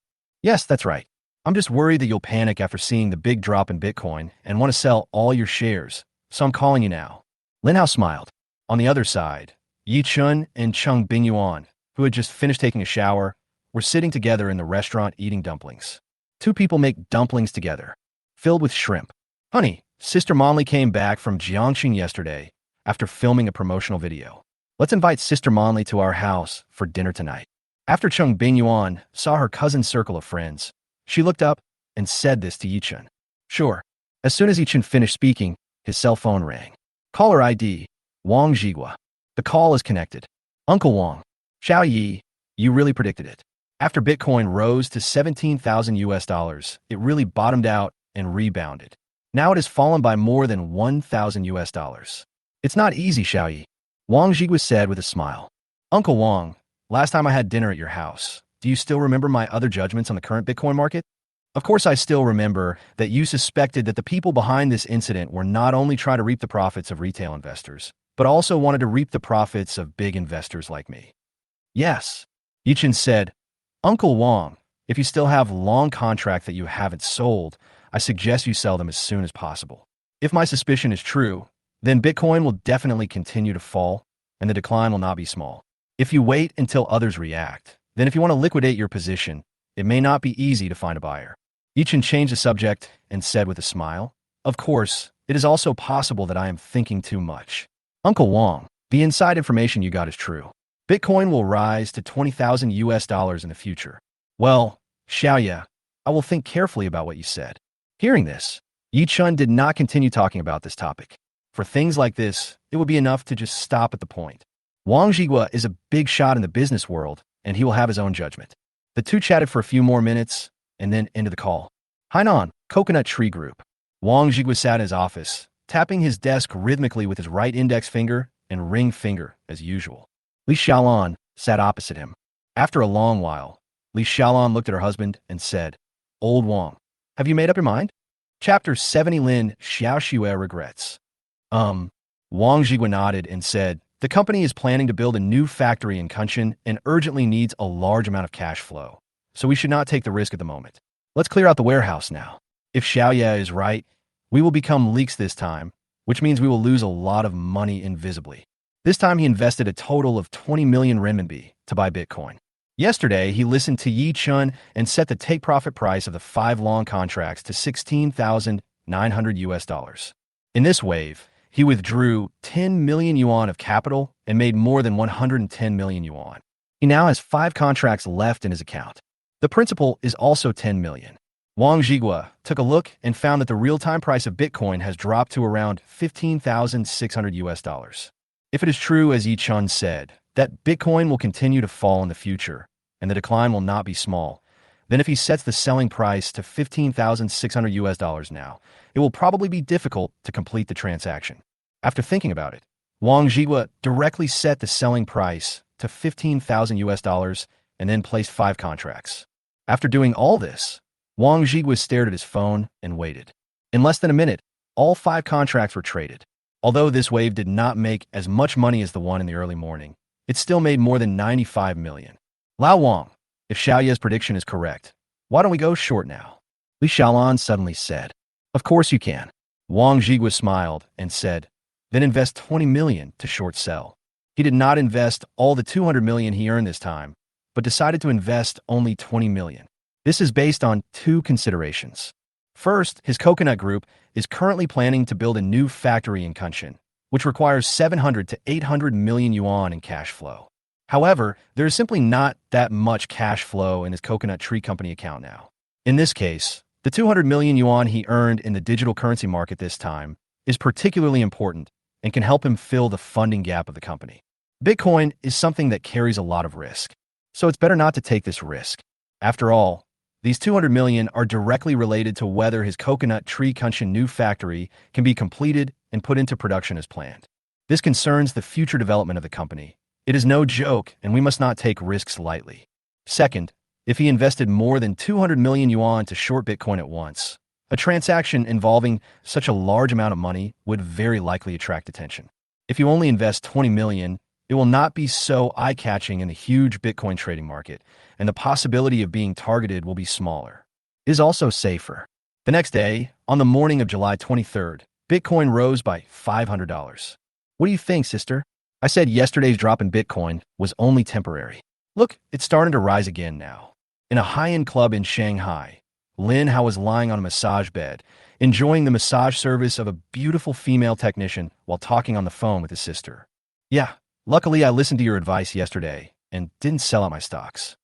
Yes, that's right. I'm just worried that you'll panic after seeing the big drop in Bitcoin and want to sell all your shares, so I'm calling you now. Lin Hao smiled. On the other side, Ye Chun and Cheng Bingyuan, who had just finished taking a shower, were sitting together in the restaurant eating dumplings. Two people make dumplings together, filled with shrimp. Honey, Sister Monli came back from Jiangxing yesterday after filming a promotional video. Let's invite Sister Monli to our house for dinner tonight. After Cheng Bingyuan saw her cousin's circle of friends, she looked up and said this to Ye Chun. Sure. As soon as Ye Chun finished speaking, his cell phone rang. Caller ID, Wang Zhigua. The call is connected. Uncle Wang. Xiao Yi, you really predicted it. After Bitcoin rose to 17,000 US dollars, it really bottomed out and rebounded. Now it has fallen by more than 1,000 US dollars. It's not easy, Xiao Yi. Wang Zhigua said with a smile. Uncle Wang, last time I had dinner at your house, do you still remember my other judgments on the current Bitcoin market? Of course, I still remember that you suspected that the people behind this incident were not only trying to reap the profits of retail investors, but also wanted to reap the profits of big investors like me. Yes. Ye Chun said, Uncle Wang, if you still have long contracts that you haven't sold, I suggest you sell them as soon as possible. If my suspicion is true, then Bitcoin will definitely continue to fall, and the decline will not be small. If you wait until others react, then if you want to liquidate your position, it may not be easy to find a buyer. Ye Chun changed the subject and said with a smile, Of course, it is also possible that I am thinking too much. Uncle Wang, the inside information you got is true. Bitcoin will rise to 20,000 US dollars in the future. Well, Xiaoya, I will think carefully about what you said. Hearing this, Ye Chun did not continue talking about this topic. For things like this, it would be enough to just stop at the point. Wang Zhigua is a big shot in the business world, and he will have his own judgment. The two chatted for a few more minutes, and then ended the call. Hainan, Coconut Tree Group. Wang Zhigua sat in his office, tapping his desk rhythmically with his right index finger and ring finger as usual. Li Xiaolan sat opposite him. After a long while, Li Xiaolan looked at her husband and said, "Old Wang, have you made up your mind?" Chapter 70. Lin Xiaoxue regrets. Wang Zhigua nodded and said, "The company is planning to build a new factory in Kunshan and urgently needs a large amount of cash flow, so we should not take the risk at the moment. Let's clear out the warehouse now. If Xiaoye is right, we will become leaks this time, which means we will lose a lot of money invisibly." This time he invested a total of 20 million renminbi to buy Bitcoin. Yesterday, he listened to Ye Chun and set the take-profit price of the 5 long contracts to $16,900. In this wave, he withdrew 10 million yuan of capital and made more than 110 million yuan. He now has 5 contracts left in his account. The principal is also 10 million. Wang Zhigua took a look and found that the real-time price of Bitcoin has dropped to around $15,600. If it is true, as Ye Chun said, that Bitcoin will continue to fall in the future, and the decline will not be small, then if he sets the selling price to $15,600 now, it will probably be difficult to complete the transaction. After thinking about it, Wang Zhigua directly set the selling price to $15,000 and then placed 5 contracts. After doing all this, Wang Zhigua stared at his phone and waited. In less than a minute, all 5 contracts were traded. Although this wave did not make as much money as the one in the early morning, it still made more than 95 million. Lao Wang, if Xiaoye's prediction is correct, why don't we go short now? Li Xiaolan suddenly said. Of course you can. Wang Zhigua smiled and said, then invest 20 million to short sell. He did not invest all the 200 million he earned this time, but decided to invest only 20 million. This is based on 2 considerations. First, his coconut group is currently planning to build a new factory in Kunshan, which requires 700 to 800 million yuan in cash flow. However, there is simply not that much cash flow in his coconut tree company account now. In this case, the 200 million yuan he earned in the digital currency market this time is particularly important and can help him fill the funding gap of the company. Bitcoin is something that carries a lot of risk, so it's better not to take this risk. After all, these 200 million are directly related to whether his coconut tree Kunshan new factory can be completed and put into production as planned. This concerns the future development of the company. It is no joke, and we must not take risks lightly. Second, if he invested more than 200 million yuan to short Bitcoin at once, a transaction involving such a large amount of money would very likely attract attention. If you only invest 20 million, it will not be so eye-catching in the huge Bitcoin trading market, and the possibility of being targeted will be smaller. It is also safer. The next day, on the morning of July 23rd, Bitcoin rose by $500. What do you think, sister? I said yesterday's drop in Bitcoin was only temporary. Look, it's starting to rise again now. In a high-end club in Shanghai, Lin Xiaoxue was lying on a massage bed, enjoying the massage service of a beautiful female technician while talking on the phone with his sister. Yeah, luckily I listened to your advice yesterday and didn't sell out my stocks,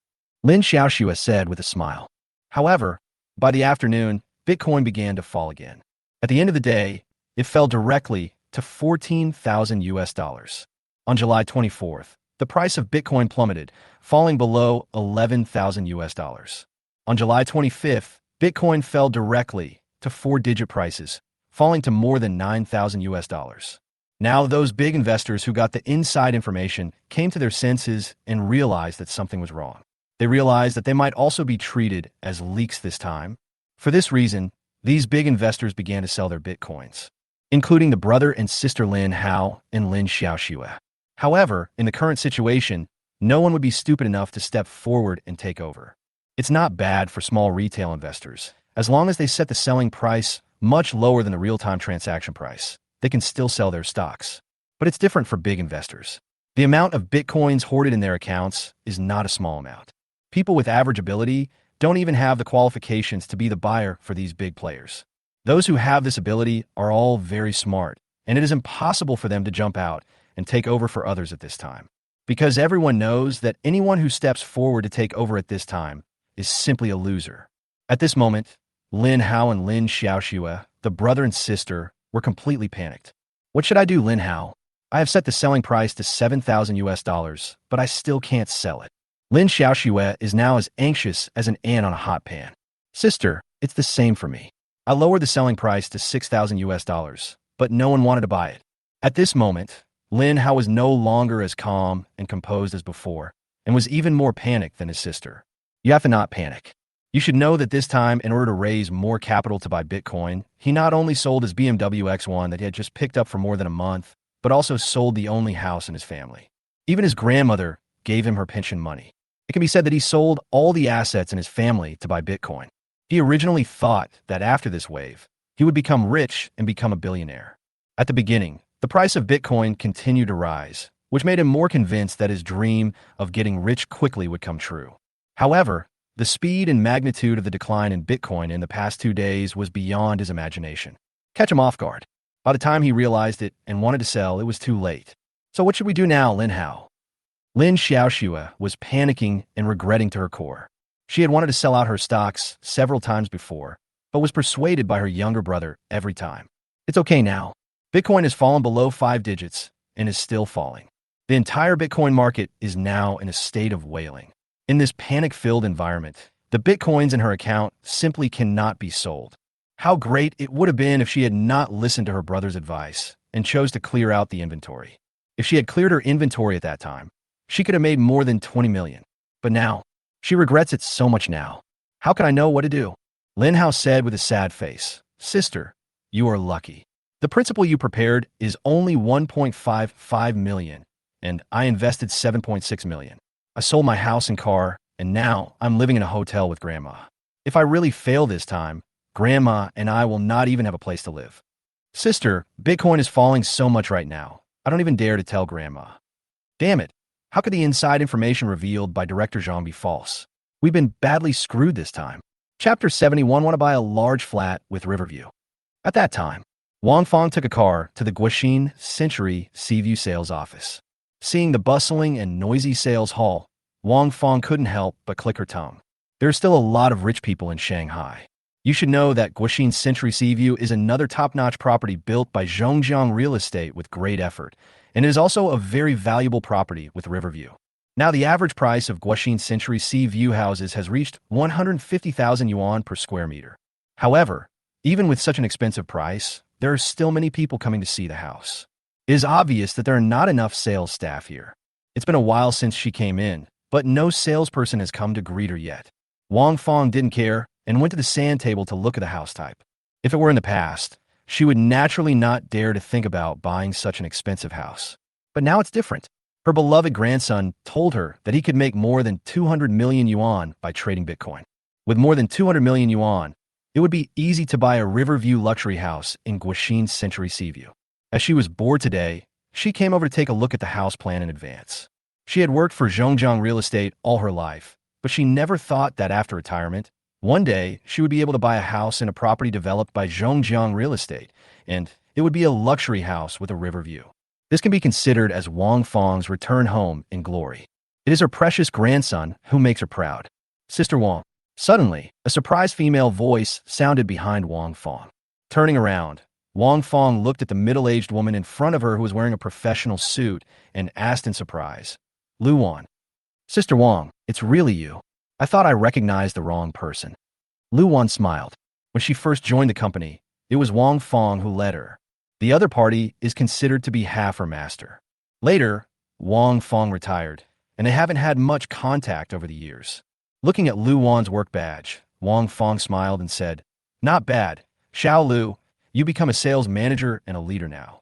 Lin Xiaoxue said with a smile. However, by the afternoon, Bitcoin began to fall again. At the end of the day, it fell directly to $14,000. On July 24th, the price of Bitcoin plummeted, falling below $11,000. On July 25th, Bitcoin fell directly to 4-digit prices, falling to more than $9,000. Now those big investors who got the inside information came to their senses and realized that something was wrong. They realized that they might also be treated as leaks this time. For this reason, these big investors began to sell their Bitcoins, including the brother and sister Lin Hao and Lin Xiaoxue. However, in the current situation, no one would be stupid enough to step forward and take over. It's not bad for small retail investors. As long as they set the selling price much lower than the real-time transaction price, they can still sell their stocks. But it's different for big investors. The amount of Bitcoins hoarded in their accounts is not a small amount. People with average ability don't even have the qualifications to be the buyer for these big players. Those who have this ability are all very smart, and it is impossible for them to jump out and take over for others at this time. Because everyone knows that anyone who steps forward to take over at this time is simply a loser. At this moment, Lin Hao and Lin Xiaoxue, the brother and sister, were completely panicked. What should I do, Lin Hao? I have set the selling price to $7,000, but I still can't sell it. Lin Xiaoxue is now as anxious as an ant on a hot pan. Sister, it's the same for me. I lowered the selling price to $6,000, but no one wanted to buy it. At this moment, Lin Hao was no longer as calm and composed as before, and was even more panicked than his sister. You have to not panic. You should know that this time, in order to raise more capital to buy Bitcoin, he not only sold his BMW X1 that he had just picked up for more than a month, but also sold the only house in his family. Even his grandmother gave him her pension money. It can be said that he sold all the assets in his family to buy Bitcoin. He originally thought that after this wave, he would become rich and become a billionaire. At the beginning, the price of Bitcoin continued to rise, which made him more convinced that his dream of getting rich quickly would come true. However, the speed and magnitude of the decline in Bitcoin in the past 2 days was beyond his imagination. Catch him off guard. By the time he realized it and wanted to sell, it was too late. So what should we do now, Lin Hao? Lin Xiaoxue was panicking and regretting to her core. She had wanted to sell out her stocks several times before, but was persuaded by her younger brother every time. It's okay now. Bitcoin has fallen below 5 digits and is still falling. The entire Bitcoin market is now in a state of wailing. In this panic-filled environment, the Bitcoins in her account simply cannot be sold. How great it would have been if she had not listened to her brother's advice and chose to clear out the inventory. If she had cleared her inventory at that time, she could have made more than 20 million. But now, she regrets it so much now. How can I know what to do? Lin Hao said with a sad face, Sister, you are lucky. The principal you prepared is only 1.55 million, and I invested 7.6 million. I sold my house and car, and now I'm living in a hotel with Grandma. If I really fail this time, Grandma and I will not even have a place to live. Sister, Bitcoin is falling so much right now. I don't even dare to tell Grandma. Damn it. How could the inside information revealed by Director Zhang be false? We've been badly screwed this time. Chapter 71 Want to buy a large flat with Riverview. At that time, Wang Fong took a car to the Guoxin Century Seaview sales office. Seeing the bustling and noisy sales hall, Wang Fong couldn't help but click her tongue. There are still a lot of rich people in Shanghai. You should know that Guoxin Century Seaview is another top-notch property built by Zhongjiang Real Estate with great effort, and it is also a very valuable property with Riverview. Now, the average price of Guoxin Century Seaview houses has reached 150,000 yuan per square meter. However, even with such an expensive price, there are still many people coming to see the house. It is obvious that there are not enough sales staff here. It's been a while since she came in, but no salesperson has come to greet her yet. Wang Fong didn't care and went to the sand table to look at the house type. If it were in the past, she would naturally not dare to think about buying such an expensive house. But now it's different. Her beloved grandson told her that he could make more than 200 million yuan by trading Bitcoin. With more than 200 million yuan, it would be easy to buy a Riverview luxury house in Guoxin Century Seaview. As she was bored today, she came over to take a look at the house plan in advance. She had worked for Zhongjiang Real Estate all her life, but she never thought that after retirement, one day she would be able to buy a house in a property developed by Zhongjiang Real Estate, and it would be a luxury house with a river view. This can be considered as Wang Fong's return home in glory. It is her precious grandson who makes her proud. Sister Wang. Suddenly, a surprised female voice sounded behind Wang Fong. Turning around, Wang Fong looked at the middle-aged woman in front of her who was wearing a professional suit and asked in surprise, Lu Wan. Sister Wang, it's really you. I thought I recognized the wrong person. Lu Wan smiled. When she first joined the company, it was Wang Fong who led her. The other party is considered to be half her master. Later, Wang Fong retired, and they haven't had much contact over the years. Looking at Lu Wan's work badge, Wang Fong smiled and said, Not bad. Xiao Lu, you become a sales manager and a leader now.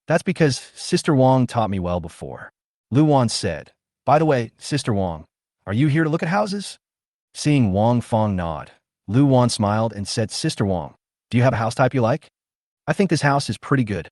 That's because Sister Wang taught me well before. Lu Wan said, By the way, Sister Wang, are you here to look at houses? Seeing Wang Fong nod, Lu Wan smiled and said, Sister Wang, do you have a house type you like? I think this house is pretty good.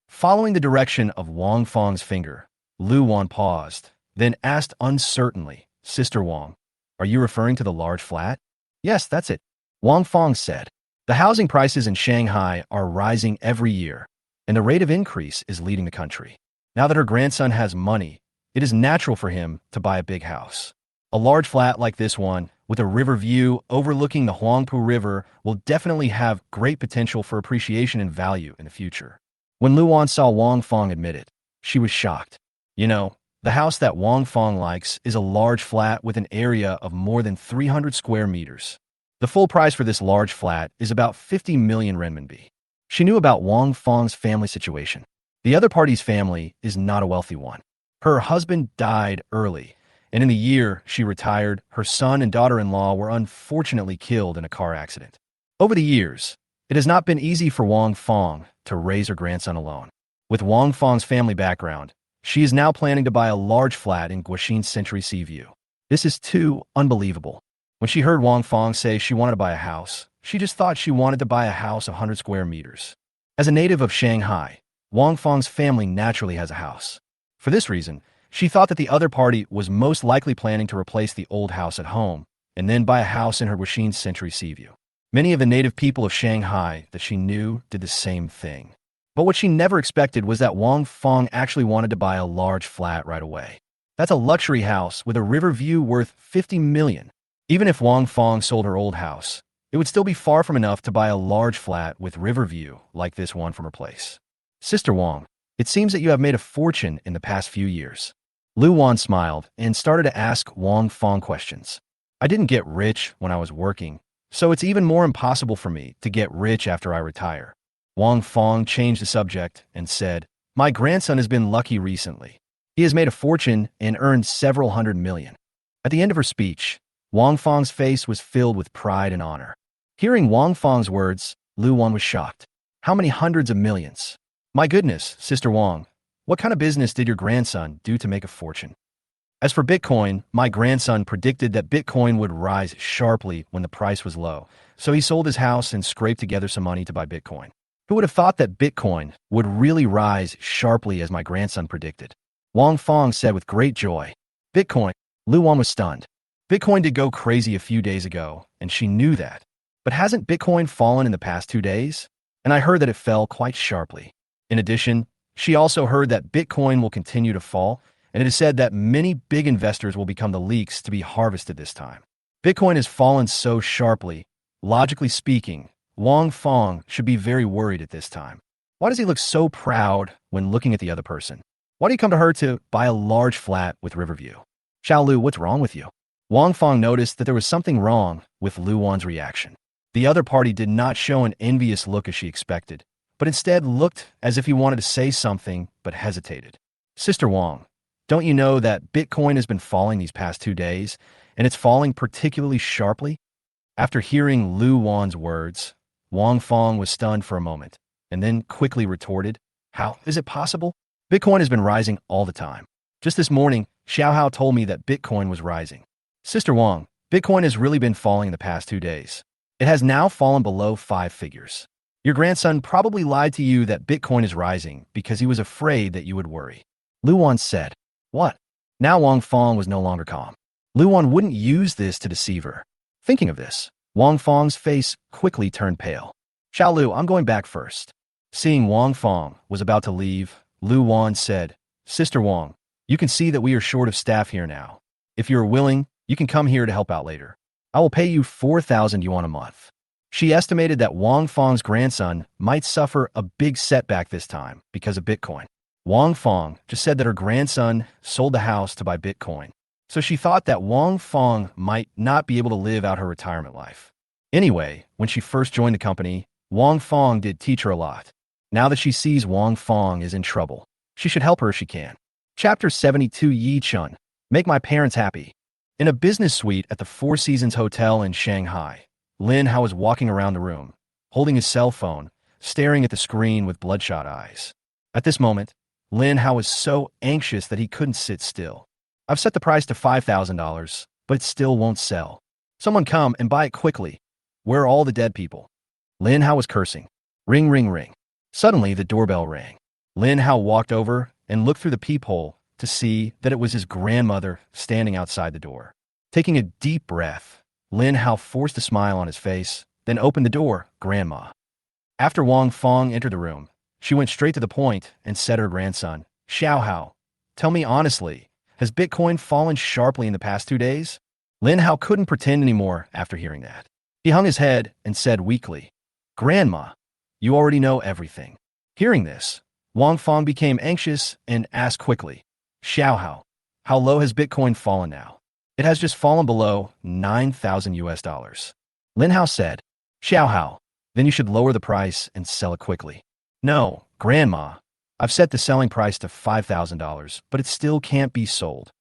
Following the direction of Wang Fong's finger, Lu Wan paused, then asked uncertainly, Sister Wang, are you referring to the large flat? Yes, that's it. Wang Fong said. The housing prices in Shanghai are rising every year, and the rate of increase is leading the country. Now that her grandson has money, it is natural for him to buy a big house. A large flat like this one, with a river view overlooking the Huangpu River, will definitely have great potential for appreciation and value in the future. When Lu Wan saw Wang Fong admit it, she was shocked. You know, the house that Wang Fong likes is a large flat with an area of more than 300 square meters. The full price for this large flat is about 50 million renminbi. She knew about Wang Fang's family situation. The other party's family is not a wealthy one. Her husband died early, and in the year she retired, her son and daughter-in-law were unfortunately killed in a car accident. Over the years, it has not been easy for Wang Fang to raise her grandson alone. With Wang Fang's family background, she is now planning to buy a large flat in Guaxin's Century Seaview. This is too unbelievable. When she heard Wang Fang say she wanted to buy a house, she just thought she wanted to buy a house of 100 square meters. As a native of Shanghai, Wang Fang's family naturally has a house. For this reason, she thought that the other party was most likely planning to replace the old house at home and then buy a house in her Guaxin's Century Seaview. Many of the native people of Shanghai that she knew did the same thing. But what she never expected was that Wang Fang actually wanted to buy a large flat right away. That's a luxury house with a river view worth 50 million. Even if Wang Fang sold her old house, it would still be far from enough to buy a large flat with river view like this one from her place. Sister Wang, it seems that you have made a fortune in the past few years. Lu Wan smiled and started to ask Wang Fang questions. I didn't get rich when I was working, so it's even more impossible for me to get rich after I retire. Wang Fang changed the subject and said, my grandson has been lucky recently. He has made a fortune and earned several hundred million. At the end of her speech, Wang Fang's face was filled with pride and honor. Hearing Wang Fang's words, Lu Wan was shocked. How many hundreds of millions? My goodness, Sister Wang, what kind of business did your grandson do to make a fortune? As for Bitcoin, my grandson predicted that Bitcoin would rise sharply when the price was low, so he sold his house and scraped together some money to buy Bitcoin. Who would have thought that Bitcoin would really rise sharply as my grandson predicted? Wang Fang said with great joy. Bitcoin. Lu Wan was stunned. Bitcoin did go crazy a few days ago, and she knew that. But hasn't Bitcoin fallen in the past 2 days? And I heard that it fell quite sharply. In addition, she also heard that Bitcoin will continue to fall, and it is said that many big investors will become the leaks to be harvested this time. Bitcoin has fallen so sharply. Logically speaking, Wang Fang should be very worried at this time. Why does he look so proud when looking at the other person? Why do you come to her to buy a large flat with Riverview? Xiao Lu, what's wrong with you? Wang Fang noticed that there was something wrong with Lu Wan's reaction. The other party did not show an envious look as she expected, but instead looked as if he wanted to say something but hesitated. Sister Wang, don't you know that Bitcoin has been falling these past 2 days, and it's falling particularly sharply? After hearing Lu Wan's words, Wang Fang was stunned for a moment, and then quickly retorted, how is it possible? Bitcoin has been rising all the time. Just this morning, Xiaohao told me that Bitcoin was rising. Sister Wang, Bitcoin has really been falling in the past 2 days. It has now fallen below 5 figures. Your grandson probably lied to you that Bitcoin is rising because he was afraid that you would worry. Lu Wan said, what? Now Wang Fang was no longer calm. Lu Wan wouldn't use this to deceive her. Thinking of this, Wang Fang's face quickly turned pale. Xiao Lu, I'm going back first. Seeing Wang Fang was about to leave, Lu Wan said, Sister Wang, you can see that we are short of staff here now. If you are willing, you can come here to help out later. I will pay you 4,000 yuan a month. She estimated that Wang Fang's grandson might suffer a big setback this time because of Bitcoin. Wang Fang just said that her grandson sold the house to buy Bitcoin, so she thought that Wang Fang might not be able to live out her retirement life. Anyway, when she first joined the company, Wang Fang did teach her a lot. Now that she sees Wang Fang is in trouble, she should help her if she can. Chapter 72 Ye Chun. Make my parents happy. In a business suite at the Four Seasons Hotel in Shanghai, Lin Xiaoxue was walking around the room, holding his cell phone, staring at the screen with bloodshot eyes. At this moment, Lin Xiaoxue was so anxious that he couldn't sit still. I've set the price to $5,000, but it still won't sell. Someone come and buy it quickly. Where are all the dead people? Lin Xiaoxue was cursing. Ring, ring, ring. Suddenly, the doorbell rang. Lin Xiaoxue walked over and looked through the peephole to see that it was his grandmother standing outside the door. Taking a deep breath, Lin Xiaoxue forced a smile on his face, then opened the door, Grandma. After Wang Fang entered the room, she went straight to the point and said to her grandson, Xiaohao, tell me honestly, has Bitcoin fallen sharply in the past 2 days? Lin Xiaoxue couldn't pretend anymore after hearing that. He hung his head and said weakly, Grandma, you already know everything. Hearing this, Wang Fang became anxious and asked quickly, Xiaohao, how low has Bitcoin fallen now? It has just fallen below 9,000 US dollars. Lin Xiaoxue said, Xiaohao, then you should lower the price and sell it quickly. No, Grandma, I've set the selling price to $5,000, but it still can't be sold.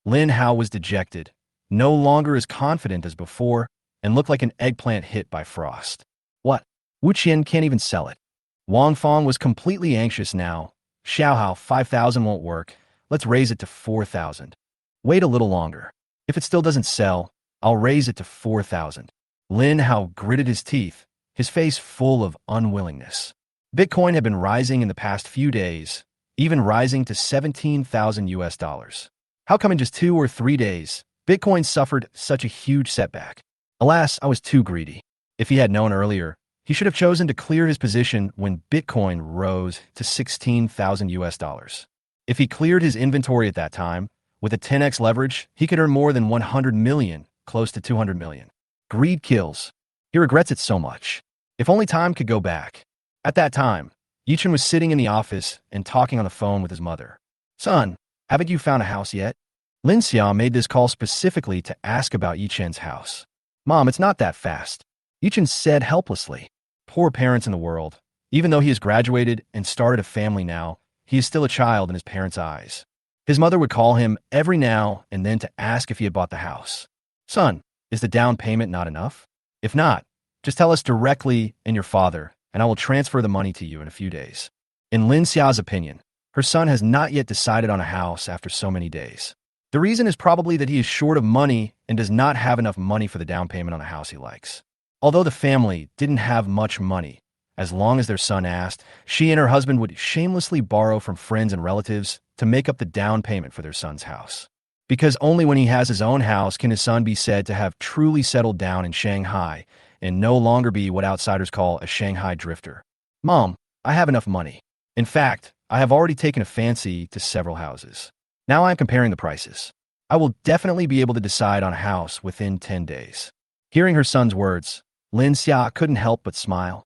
Lin Hao was dejected, no longer as confident as before, and looked like an eggplant hit by frost. What? Wu Qian can't even sell it. Wang Fong was completely anxious now. Xiaohao, 5,000 won't work. Let's raise it to 4,000. Wait a little longer. If it still doesn't sell, I'll raise it to 4,000. Lin Hao gritted his teeth, his face full of unwillingness. Bitcoin had been rising in the past few days, even rising to 17,000 US dollars. How come in just 2 or 3 days, Bitcoin suffered such a huge setback? Alas, I was too greedy. If he had known earlier, he should have chosen to clear his position when Bitcoin rose to 16,000 US dollars. If he cleared his inventory at that time, with a 10x leverage, he could earn more than 100 million, close to 200 million. Greed kills. He regrets it so much. If only time could go back. At that time, Ye Chun was sitting in the office and talking on the phone with his mother. Son, haven't you found a house yet? Lynn Xia made this call specifically to ask about Ye Chun's house. Mom, it's not that fast. Ye Chun said helplessly. Poor parents in the world. Even though he has graduated and started a family now, he is still a child in his parents' eyes. His mother would call him every now and then to ask if he had bought the house. Son, is the down payment not enough? If not, just tell us directly and your father, and I will transfer the money to you in a few days. In Lin Xia's opinion, her son has not yet decided on a house after so many days. The reason is probably that he is short of money and does not have enough money for the down payment on the house he likes. Although the family didn't have much money, as long as their son asked, she and her husband would shamelessly borrow from friends and relatives to make up the down payment for their son's house. Because only when he has his own house can his son be said to have truly settled down in Shanghai and no longer be what outsiders call a Shanghai drifter. Mom, I have enough money. In fact, I have already taken a fancy to several houses. Now I'm comparing the prices. I will definitely be able to decide on a house within 10 days. Hearing her son's words, Lin Xia couldn't help but smile.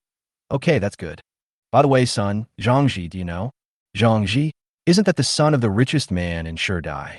Okay, that's good. By the way, son, Zhangji, do you know? Zhangji? Isn't that the son of the richest man in Sherdai?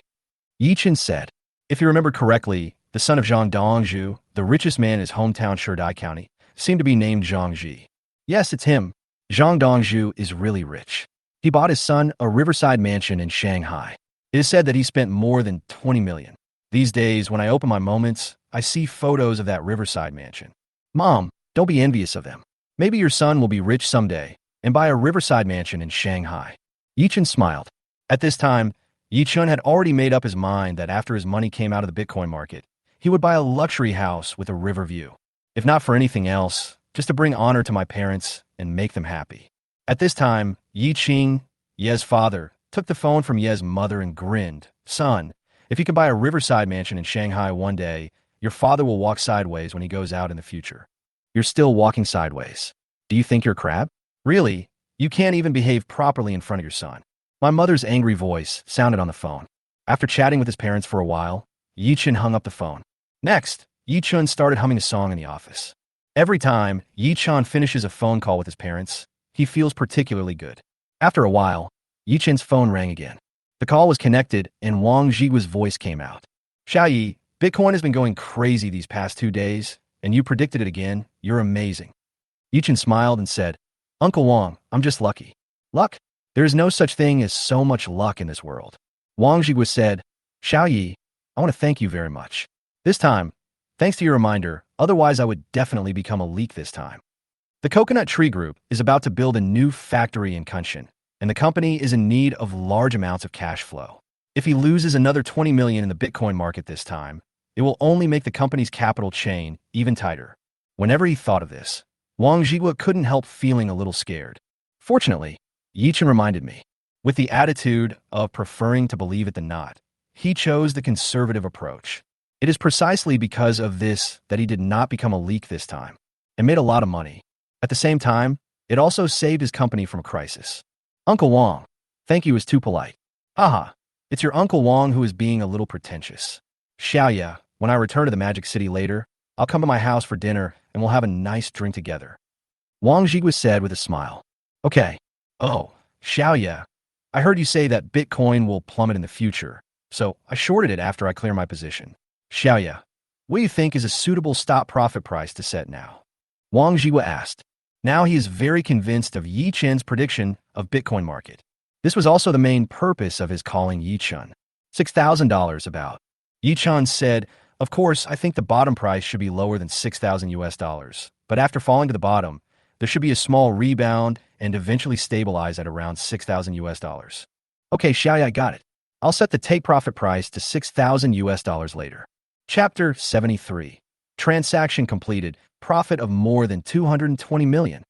Ye Chun said. If you remember correctly, the son of Zhang Dongzhu, the richest man in his hometown Sherdai County, seemed to be named Zhangji. Yes, it's him. Zhang Dongzhu is really rich. He bought his son a riverside mansion in Shanghai. It is said that he spent more than 20 million. These days, when I open my moments, I see photos of that riverside mansion. Mom, don't be envious of them. Maybe your son will be rich someday and buy a riverside mansion in Shanghai. Ye Chun smiled. At this time, Ye Chun had already made up his mind that after his money came out of the Bitcoin market, he would buy a luxury house with a river view. If not for anything else, just to bring honor to my parents and make them happy. At this time, Ye Qing, Ye's father, took the phone from Ye's mother and grinned. Son, if you can buy a riverside mansion in Shanghai one day, your father will walk sideways when he goes out in the future. You're still walking sideways. Do you think you're a crab? Really? You can't even behave properly in front of your son. My mother's angry voice sounded on the phone. After chatting with his parents for a while, Ye Chun hung up the phone. Next, Ye Chun started humming a song in the office. Every time Ye Chun finishes a phone call with his parents, he feels particularly good. After a while, Ye Chun's phone rang again. The call was connected and Wang Jiwa's voice came out. Xiaoyi, Bitcoin has been going crazy these past 2 days, and you predicted it again. You're amazing. Ye Chun smiled and said, Uncle Wang, I'm just lucky. Luck? There is no such thing as so much luck in this world. Wang Jiwa said, Xiaoyi, I want to thank you very much. This time, thanks to your reminder, otherwise I would definitely become a leak this time. The Coconut Tree Group is about to build a new factory in Kunshan, and the company is in need of large amounts of cash flow. If he loses another 20 million in the Bitcoin market this time, it will only make the company's capital chain even tighter. Whenever he thought of this, Wang Jiwa couldn't help feeling a little scared. Fortunately, Ye Chun reminded me. With the attitude of preferring to believe it than not, he chose the conservative approach. It is precisely because of this that he did not become a leak this time, and made a lot of money. At the same time, it also saved his company from a crisis. Uncle Wang, thank you is too polite. Haha, it's your Uncle Wang who is being a little pretentious. Xiaoya, when I return to the Magic City later, I'll come to my house for dinner and we'll have a nice drink together. Wang Jiwa said with a smile. Okay. Oh, Xiaoya, I heard you say that Bitcoin will plummet in the future, so I shorted it after I clear my position. Xiaoya, what do you think is a suitable stop profit price to set now? Wang Jiwa asked. Now he is very convinced of Ye Chun's prediction of Bitcoin market. This was also the main purpose of his calling Ye Chun. $6,000 about. Ye Chun said, "Of course, I think the bottom price should be lower than 6,000 US dollars, but after falling to the bottom, there should be a small rebound and eventually stabilize at around 6,000 US dollars. Okay, Xiaoya, I got it. I'll set the take profit price to 6,000 US dollars later." Chapter 73. Transaction completed. Profit of more than 220 million.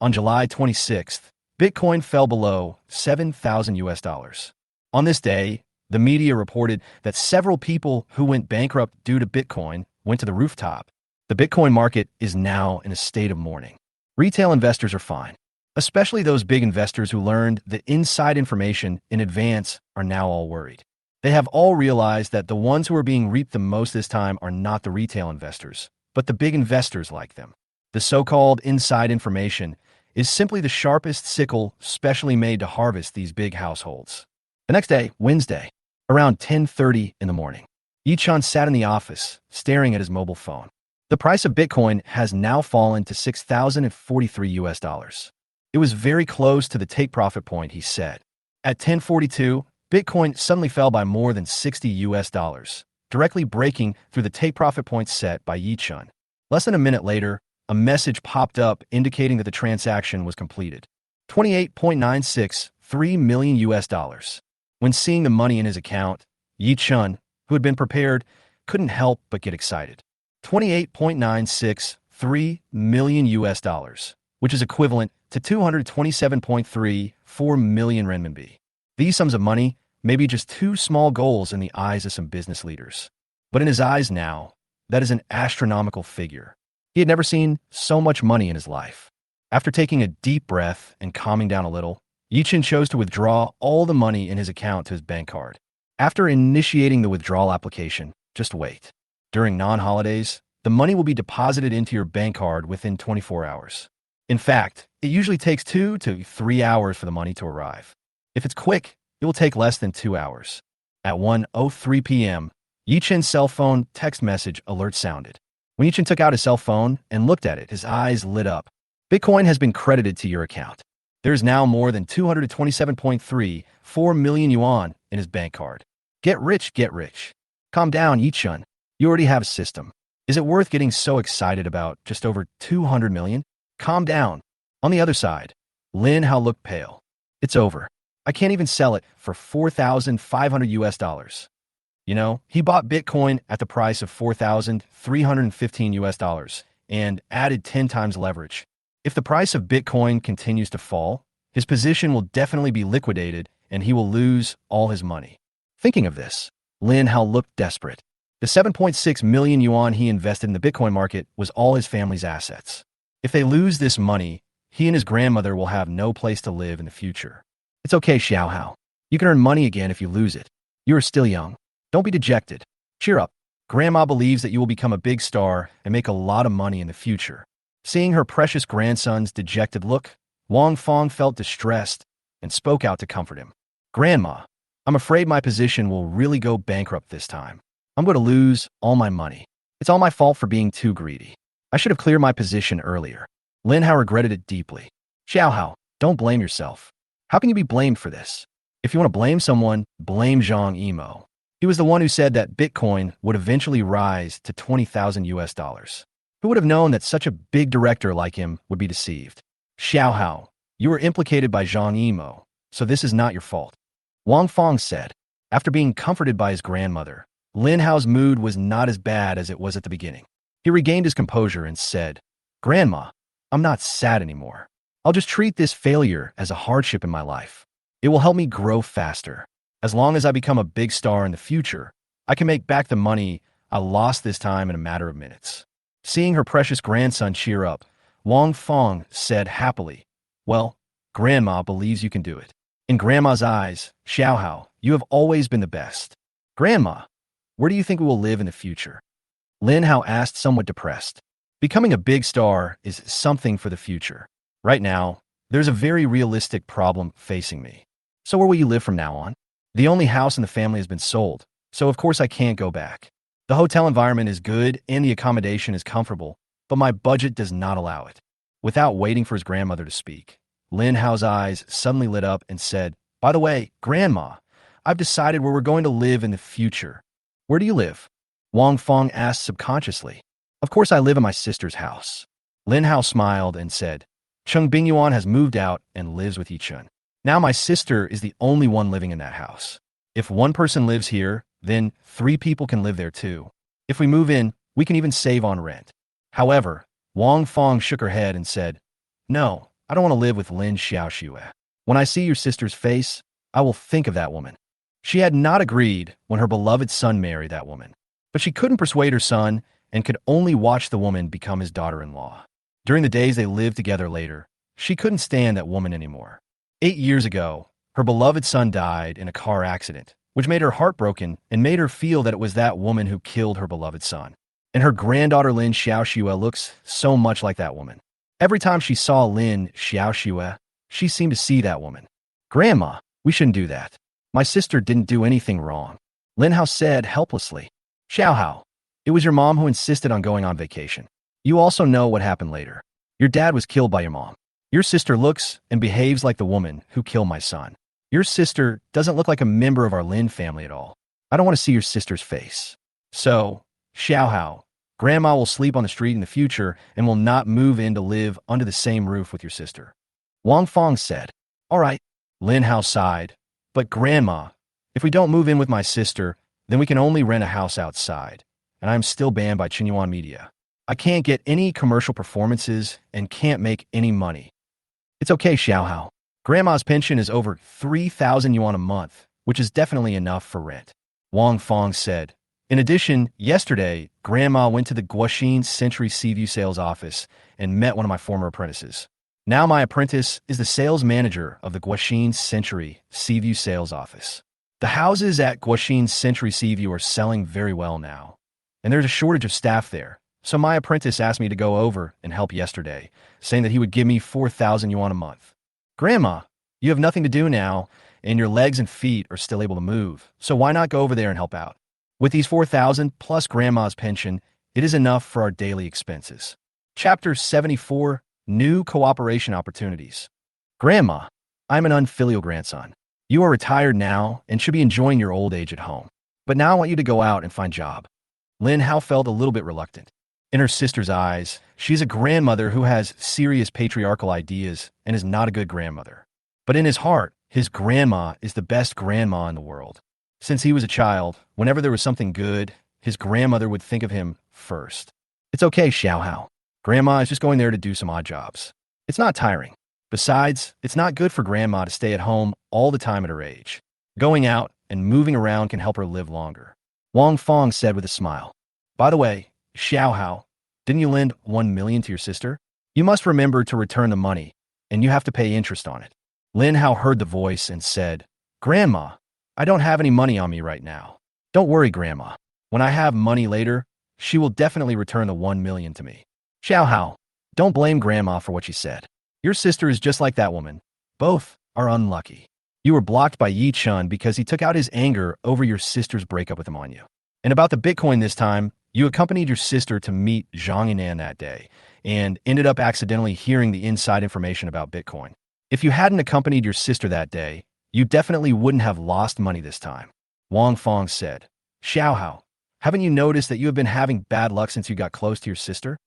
On July 26th, Bitcoin fell below 7,000 US dollars. On this day, the media reported that several people who went bankrupt due to Bitcoin went to the rooftop. The Bitcoin market is now in a state of mourning. Retail investors are fine, especially those big investors who learned the inside information in advance are now all worried. They have all realized that the ones who are being reaped the most this time are not the retail investors, but the big investors like them. The so-called inside information is simply the sharpest sickle specially made to harvest these big households. The next day, Wednesday, around 10:30 in the morning, Ye Chun sat in the office, staring at his mobile phone. The price of Bitcoin has now fallen to 6,043 US dollars. It was very close to the take profit point, he said. At 10:42, Bitcoin suddenly fell by more than 60 US dollars, directly breaking through the take profit point set by Ye Chun. Less than a minute later, a message popped up indicating that the transaction was completed. 28.963 million US dollars. When seeing the money in his account, Ye Chun, who had been prepared, couldn't help but get excited. 28.963 million US dollars, which is equivalent to 227.34 million renminbi. These sums of money may be just two small goals in the eyes of some business leaders. But in his eyes now, that is an astronomical figure. He had never seen so much money in his life. After taking a deep breath and calming down a little, Ye Chun chose to withdraw all the money in his account to his bank card. After initiating the withdrawal application, just wait. During non-holidays, the money will be deposited into your bank card within 24 hours. In fact, it usually takes 2 to 3 hours for the money to arrive. If it's quick, it will take less than 2 hours. At 1:03 p.m., Ye Chun's cell phone text message alert sounded. When Ye Chun took out his cell phone and looked at it, his eyes lit up. Bitcoin has been credited to your account. There is now more than 227.34 million yuan in his bank card. Get rich, get rich. Calm down, Ye Chun. You already have a system. Is it worth getting so excited about just over 200 million? Calm down. On the other side, Lin Xiaoxue looked pale. It's over. I can't even sell it for 4,500 US dollars. You know, he bought Bitcoin at the price of 4,315 US dollars and added 10 times leverage. If the price of Bitcoin continues to fall, his position will definitely be liquidated and he will lose all his money. Thinking of this, Lin Xiaoxue looked desperate. The 7.6 million yuan he invested in the Bitcoin market was all his family's assets. If they lose this money, he and his grandmother will have no place to live in the future. It's okay, Xiaohao. You can earn money again if you lose it. You are still young. Don't be dejected. Cheer up. Grandma believes that you will become a big star and make a lot of money in the future. Seeing her precious grandson's dejected look, Wang Fong felt distressed and spoke out to comfort him. Grandma, I'm afraid my position will really go bankrupt this time. I'm going to lose all my money. It's all my fault for being too greedy. I should have cleared my position earlier. Lin Xiaoxue regretted it deeply. Xiaohao, don't blame yourself. How can you be blamed for this? If you want to blame someone, blame Zhang Yimou. He was the one who said that Bitcoin would eventually rise to 20,000 US dollars. Who would have known that such a big director like him would be deceived? Xiaohao, you were implicated by Zhang Yimou, so this is not your fault. Wang Fong said. After being comforted by his grandmother, Lin Xiao's mood was not as bad as it was at the beginning. He regained his composure and said, Grandma, I'm not sad anymore. I'll just treat this failure as a hardship in my life. It will help me grow faster. As long as I become a big star in the future, I can make back the money I lost this time in a matter of minutes. Seeing her precious grandson cheer up, Wang Fong said happily, Well, Grandma believes you can do it. In Grandma's eyes, Xiaohao, you have always been the best. Grandma, where do you think we will live in the future? Lin Xiaoxue asked, somewhat depressed. Becoming a big star is something for the future. Right now, there's a very realistic problem facing me. So where will you live from now on? The only house in the family has been sold, so of course I can't go back. The hotel environment is good and the accommodation is comfortable, but my budget does not allow it. Without waiting for his grandmother to speak, Lin Hao's eyes suddenly lit up and said, "By the way, Grandma, I've decided where we're going to live in the future." "Where do you live?" Wang Fong asked subconsciously. "Of course I live in my sister's house." Lin Hao smiled and said, "Cheng Bingyuan has moved out and lives with Ye Chun. Now my sister is the only one living in that house. If one person lives here, then 3 people can live there too. If we move in, we can even save on rent." However, Wang Fong shook her head and said, "No, I don't want to live with Lin Xiaoxue. When I see your sister's face, I will think of that woman." She had not agreed when her beloved son married that woman, but she couldn't persuade her son and could only watch the woman become his daughter-in-law. During the days they lived together later, she couldn't stand that woman anymore. 8 years ago, her beloved son died in a car accident, which made her heartbroken and made her feel that it was that woman who killed her beloved son. And her granddaughter Lin Xiaoxue looks so much like that woman. Every time she saw Lin Xiaoxue, she seemed to see that woman. "Grandma, we shouldn't do that. My sister didn't do anything wrong," Lin Hao said helplessly. "Xiao Hao, it was your mom who insisted on going on vacation. You also know what happened later. Your dad was killed by your mom. Your sister looks and behaves like the woman who killed my son. Your sister doesn't look like a member of our Lin family at all. I don't want to see your sister's face. So, Xiao Hao, Grandma will sleep on the street in the future and will not move in to live under the same roof with your sister." Wang Fong said, "All right." Lin Hao sighed, "But Grandma, if we don't move in with my sister, then we can only rent a house outside, and I'm still banned by Xinhuan Media. I can't get any commercial performances and can't make any money." "It's okay, Xiao Hao. Grandma's pension is over 3,000 yuan a month, which is definitely enough for rent," Wang Fong said. In addition, yesterday, Grandma went to the Guoxin Century Seaview sales office and met one of my former apprentices. Now my apprentice is the sales manager of the Guoxin Century Seaview sales office. The houses at Guoxin Century Seaview are selling very well now, and there's a shortage of staff there. So my apprentice asked me to go over and help yesterday, saying that he would give me 4,000 yuan a month. "Grandma, you have nothing to do now, and your legs and feet are still able to move, so why not go over there and help out? With these 4,000 plus Grandma's pension, it is enough for our daily expenses." Chapter 74, New Cooperation Opportunities. "Grandma, I'm an unfilial grandson. You are retired now and should be enjoying your old age at home. But now I want you to go out and find a job." Lin Hao felt a little bit reluctant. In her sister's eyes, she's a grandmother who has serious patriarchal ideas and is not a good grandmother. But in his heart, his grandma is the best grandma in the world. Since he was a child, whenever there was something good, his grandmother would think of him first. "It's okay, Xiao Hao. Grandma is just going there to do some odd jobs. It's not tiring. Besides, it's not good for Grandma to stay at home all the time at her age. Going out and moving around can help her live longer," Wang Fong said with a smile. "By the way, Xiao Hao, didn't you lend 1 million to your sister? You must remember to return the money, and you have to pay interest on it." Lin Hao heard the voice and said, "Grandma, I don't have any money on me right now." "Don't worry, Grandma. When I have money later, she will definitely return the 1 million to me." "Xiao Hao, don't blame Grandma for what she said. Your sister is just like that woman. Both are unlucky. You were blocked by Ye Chun because he took out his anger over your sister's breakup with him on you. And about the Bitcoin this time, you accompanied your sister to meet Zhang Yinan that day and ended up accidentally hearing the inside information about Bitcoin. If you hadn't accompanied your sister that day, you definitely wouldn't have lost money this time," Wang Fong said. "Xiao Hao, haven't you noticed that you have been having bad luck since you got close to your sister?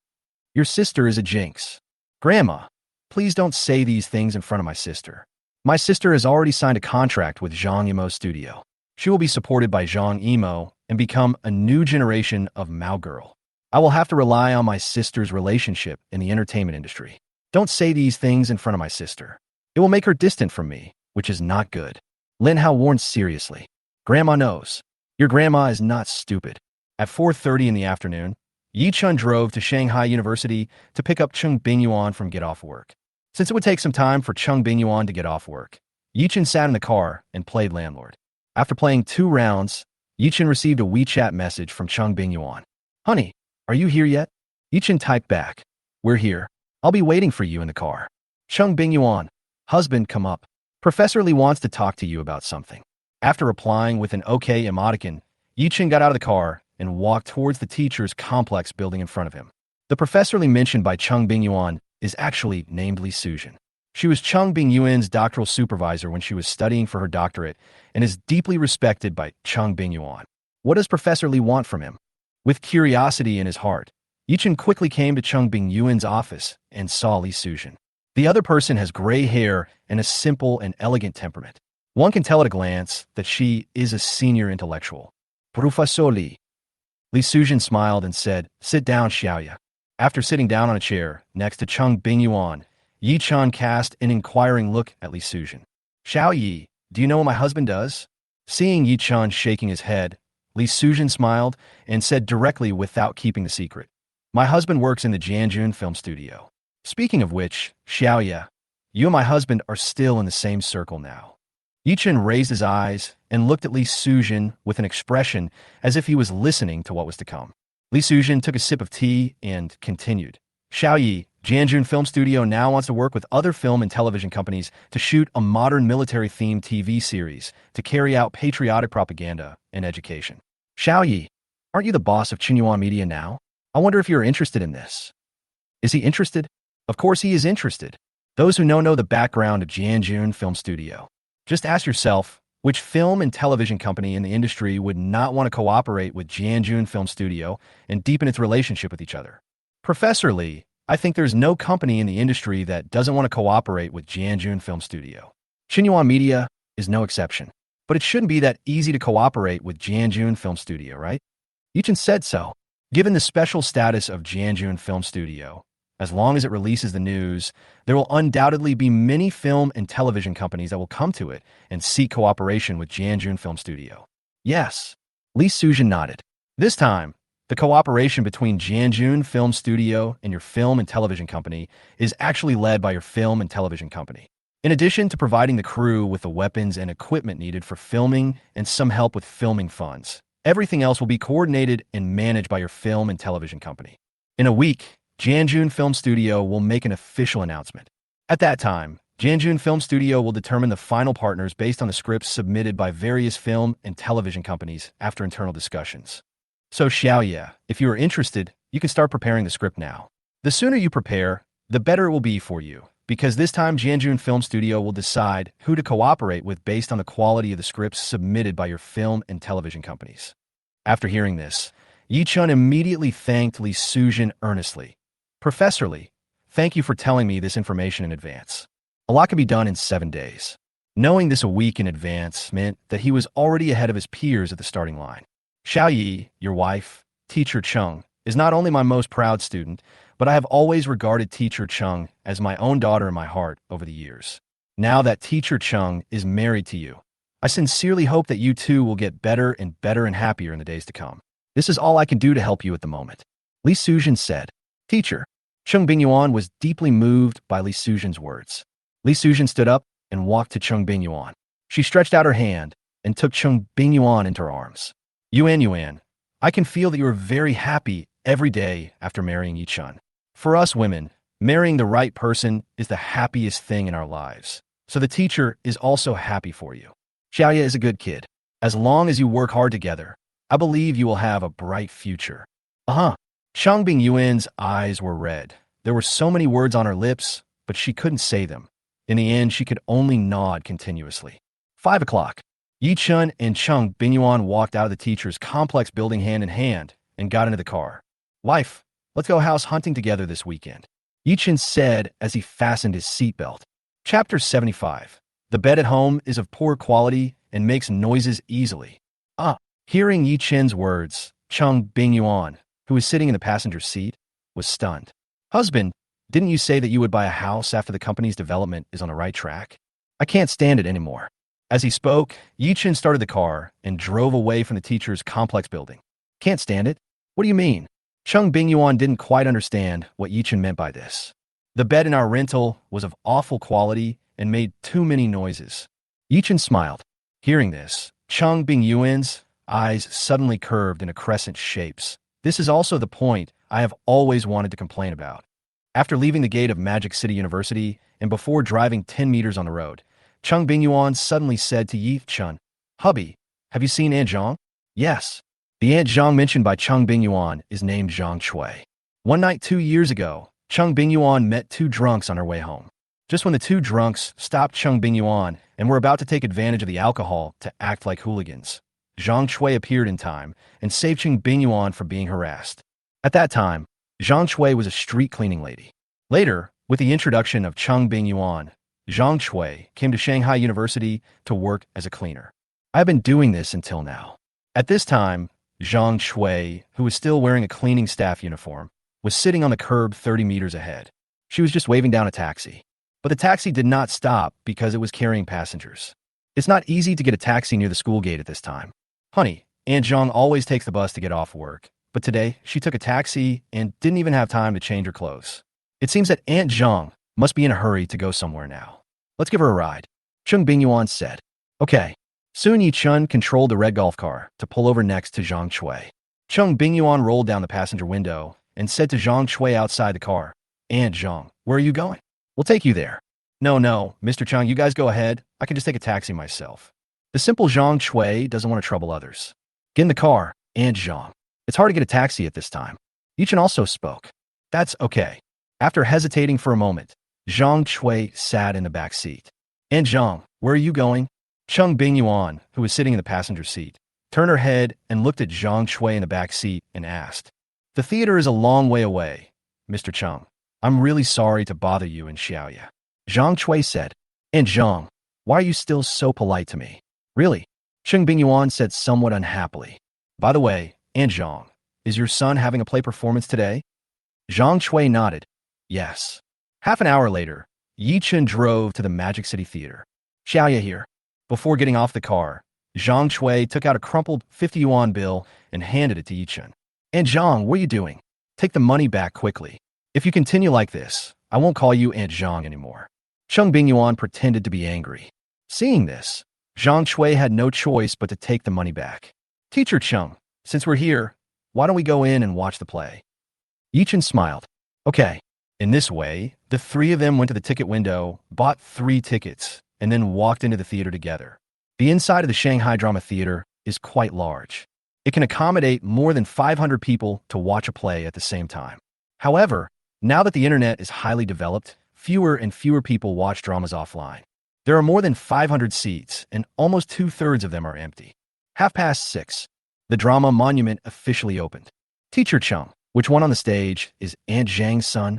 Your sister is a jinx." "Grandma, please don't say these things in front of my sister. My sister has already signed a contract with Zhang Yimo's studio. She will be supported by Zhang Yimo and become a new generation of Mao girl. I will have to rely on my sister's relationship in the entertainment industry. Don't say these things in front of my sister. It will make her distant from me, which is not good," Lin Hao warned seriously. "Grandma knows. Your grandma is not stupid." At 4:30 in the afternoon, Ye Chun drove to Shanghai University to pick up Cheng Bingyuan from get off work. Since it would take some time for Cheng Bingyuan to get off work, Ye Chun sat in the car and played landlord. After playing 2 rounds, Ye Chun received a WeChat message from Cheng Bingyuan. "Honey, are you here yet?" Ye Chun typed back, "We're here. I'll be waiting for you in the car." Cheng Bingyuan, "Husband, come up. Professor Li wants to talk to you about something." After replying with an okay emoticon, Ye Chun got out of the car and walked towards the teacher's complex building in front of him. The Professor Li mentioned by Cheng Bingyuan is actually named Li Suzhen. She was Cheng Bingyuan's doctoral supervisor when she was studying for her doctorate and is deeply respected by Cheng Bingyuan. What does Professor Li want from him? With curiosity in his heart, Ye Chun quickly came to Cheng Bingyuan's office and saw Li Suzhen. The other person has gray hair and a simple and elegant temperament. One can tell at a glance that she is a senior intellectual. Professor Li. Li Suzhen smiled and said, "Sit down, Xiaoya." After sitting down on a chair next to Cheng Bingyuan, Ye Chun cast an inquiring look at Li Suzhen. "Xiao Yi, do you know what my husband does?" Seeing Ye Chun shaking his head, Li Suzhen smiled and said directly without keeping the secret, "My husband works in the Jianjun film studio. Speaking of which, Xiaoya, you and my husband are still in the same circle now." Ye Chun raised his eyes and looked at Li Suzhen with an expression as if he was listening to what was to come. Li Suzhen took a sip of tea and continued. "Xiao Yi, Jianjun Film Studio now wants to work with other film and television companies to shoot a modern military-themed TV series to carry out patriotic propaganda and education. Xiao Yi, aren't you the boss of Xinhua Media now? I wonder if you're interested in this." Is he interested? Of course he is interested. Those who know the background of Jianjun Film Studio. Just ask yourself, which film and television company in the industry would not want to cooperate with Jianjun Film Studio and deepen its relationship with each other? Professor Li, I think there's no company in the industry that doesn't want to cooperate with Jianjun Film Studio. Xinhua Media is no exception. But it shouldn't be that easy to cooperate with Jianjun Film Studio, right? Ye Chun said so. Given the special status of Jianjun Film Studio, as long as it releases the news, there will undoubtedly be many film and television companies that will come to it and seek cooperation with Jianjun Film Studio. Yes, Li Suzhen nodded. This time, the cooperation between Jianjun Film Studio and your film and television company is actually led by your film and television company. In addition to providing the crew with the weapons and equipment needed for filming and some help with filming funds, everything else will be coordinated and managed by your film and television company. In a week, Jianjun Film Studio will make an official announcement. At that time, Jianjun Film Studio will determine the final partners based on the scripts submitted by various film and television companies after internal discussions. So Xiaoya, if you are interested, you can start preparing the script now. The sooner you prepare, the better it will be for you, because this time Jianjun Film Studio will decide who to cooperate with based on the quality of the scripts submitted by your film and television companies. After hearing this, Ye Chun immediately thanked Li Suzhen earnestly. "Professor Li, thank you for telling me this information in advance. A lot can be done in 7 days." Knowing this a week in advance meant that he was already ahead of his peers at the starting line. "Xiao Yi, your wife, Teacher Chung, is not only my most proud student, but I have always regarded Teacher Chung as my own daughter in my heart over the years. Now that Teacher Chung is married to you, I sincerely hope that you two will get better and happier in the days to come. This is all I can do to help you at the moment." Li Suzhen said. "Teacher." Cheng Bingyuan was deeply moved by Li Suzhen's words. Li Suzhen stood up and walked to Cheng Bingyuan. She stretched out her hand and took Cheng Bingyuan into her arms. Yuan, I can feel that you are very happy every day after marrying Ye Chun. For us women, marrying the right person is the happiest thing in our lives. So the teacher is also happy for you. Xiaoya is a good kid. As long as you work hard together, I believe you will have a bright future. Cheng Bingyuan's eyes were red. There were so many words on her lips, but she couldn't say them. In the end, she could only nod continuously. 5 o'clock. Ye Chun and Cheng Bingyuan walked out of the teacher's complex building hand in hand and got into the car. "Wife, let's go house hunting together this weekend," Ye Chun said as he fastened his seatbelt. Chapter 75. The bed at home is of poor quality and makes noises easily. Hearing Ye Chun's words, Cheng Bingyuan, who was sitting in the passenger seat, was stunned. "Husband, didn't you say that you would buy a house after the company's development is on the right track? I can't stand it anymore." As he spoke, Ye Chun started the car and drove away from the teacher's complex building. "Can't stand it? What do you mean?" Cheng Bingyuan didn't quite understand what Ye Chun meant by this. "The bed in our rental was of awful quality and made too many noises." Ye Chun smiled. Hearing this, Cheng Bingyuan's eyes suddenly curved into crescent shapes. "This is also the point I have always wanted to complain about." After leaving the gate of Magic City University and before driving 10 meters on the road, Cheng Bingyuan suddenly said to Ye Chun, "Hubby, have you seen Aunt Zhang?" "Yes." The Aunt Zhang mentioned by Cheng Bingyuan is named Zhang Shui. One night 2 years ago, Cheng Bingyuan met two drunks on her way home. Just when the two drunks stopped Cheng Bingyuan and were about to take advantage of the alcohol to act like hooligans, Zhang Shui appeared in time and saved Cheng Bingyuan from being harassed. At that time, Zhang Shui was a street cleaning lady. Later, with the introduction of Cheng Bingyuan, Zhang Shui came to Shanghai University to work as a cleaner. I've been doing this until now. At this time, Zhang Shui, who was still wearing a cleaning staff uniform, was sitting on the curb 30 meters ahead. She was just waving down a taxi. But the taxi did not stop because it was carrying passengers. It's not easy to get a taxi near the school gate at this time. Honey, Aunt Zhang always takes the bus to get off work, but today she took a taxi and didn't even have time to change her clothes. It seems that Aunt Zhang must be in a hurry to go somewhere now. Let's give her a ride, Cheng Bingyuan said. Okay. Soon Ye Chun controlled the red golf car to pull over next to Zhang Shui. Cheng Bingyuan rolled down the passenger window and said to Zhang Shui outside the car, Aunt Zhang, where are you going? We'll take you there. No, Mr. Chung, you guys go ahead. I can just take a taxi myself. The simple Zhang Shui doesn't want to trouble others. Get in the car, Aunt Zhang. It's hard to get a taxi at this time. Ye Chun also spoke. That's okay. After hesitating for a moment, Zhang Shui sat in the back seat. Aunt Zhang, where are you going? Cheng Bingyuan, who was sitting in the passenger seat, turned her head and looked at Zhang Shui in the back seat and asked, The theater is a long way away, Mr. Chung. I'm really sorry to bother you in Xiaoya. Zhang Shui said, Aunt Zhang, why are you still so polite to me? Really? Cheng Bingyuan said somewhat unhappily. By the way, Aunt Zhang, is your son having a play performance today? Zhang Shui nodded. Yes. Half an hour later, Ye Chun drove to the Magic City Theater. Xiaoya here. Before getting off the car, Zhang Shui took out a crumpled 50 yuan bill and handed it to Ye Chun. Aunt Zhang, what are you doing? Take the money back quickly. If you continue like this, I won't call you Aunt Zhang anymore. Cheng Bingyuan pretended to be angry. Seeing this, Zhang Shui had no choice but to take the money back. Teacher Chung, since we're here, why don't we go in and watch the play? Ye Chun smiled. Okay. In this way, the three of them went to the ticket window, bought 3 tickets, and then walked into the theater together. The inside of the Shanghai Drama Theater is quite large. It can accommodate more than 500 people to watch a play at the same time. However, now that the internet is highly developed, fewer and fewer people watch dramas offline. There are more than 500 seats, and almost 2/3 of them are empty. 6:30. The drama monument officially opened. Teacher Chung, which one on the stage is Aunt Zhang's son?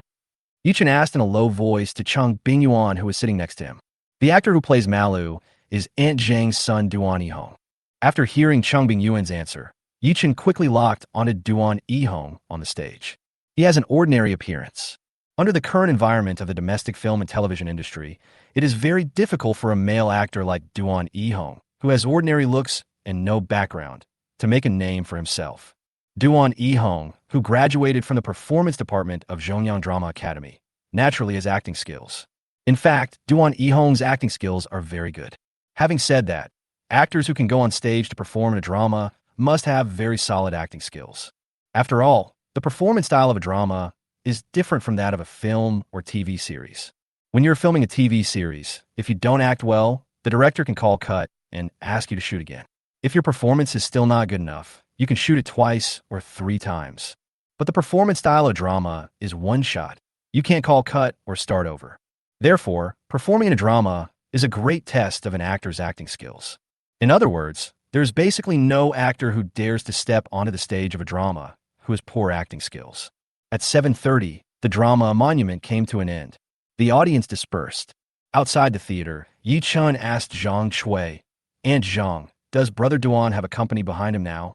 Ye Chun asked in a low voice to Cheng Bingyuan, who was sitting next to him. The actor who plays Malu is Aunt Zhang's son, Duan Yihong. After hearing Cheng Bingyuan's answer, Ye Chun quickly locked onto Duan Yihong on the stage. He has an ordinary appearance. Under the current environment of the domestic film and television industry, it is very difficult for a male actor like Duan Yihong, who has ordinary looks and no background, to make a name for himself. Duan Yihong, who graduated from the performance department of Zhongyang Drama Academy, naturally has acting skills. In fact, Duan Yihong's acting skills are very good. Having said that, actors who can go on stage to perform in a drama must have very solid acting skills. After all, the performance style of a drama is different from that of a film or TV series. When you're filming a TV series, if you don't act well, the director can call cut and ask you to shoot again. If your performance is still not good enough, you can shoot it 2 or 3 times. But the performance style of drama is one shot. You can't call cut or start over. Therefore, performing in a drama is a great test of an actor's acting skills. In other words, there's basically no actor who dares to step onto the stage of a drama who has poor acting skills. At 7:30, the drama monument came to an end. The audience dispersed. Outside the theater, Ye Chun asked Zhang Shui, Aunt Zhang, does Brother Duan have a company behind him now?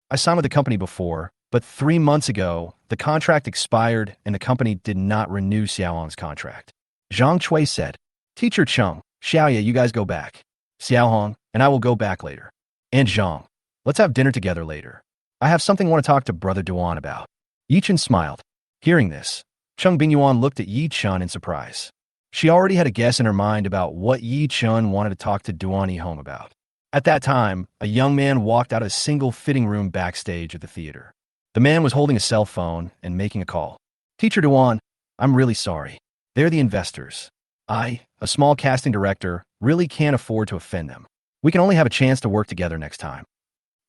I signed with the company before, but 3 months ago, the contract expired and the company did not renew Xiaohong's contract. Zhang Shui said, Teacher Chung, Xiaoya, you guys go back. Xiaohong and I will go back later. Aunt Zhang, let's have dinner together later. I have something I want to talk to Brother Duan about. Ye Chun smiled. Hearing this, Cheng Bingyuan looked at Ye Chun in surprise. She already had a guess in her mind about what Ye Chun wanted to talk to Duan Yihong about. At that time, a young man walked out of a single fitting room backstage at the theater. The man was holding a cell phone and making a call. Teacher Duan, I'm really sorry. They're the investors. I, a small casting director, really can't afford to offend them. We can only have a chance to work together next time.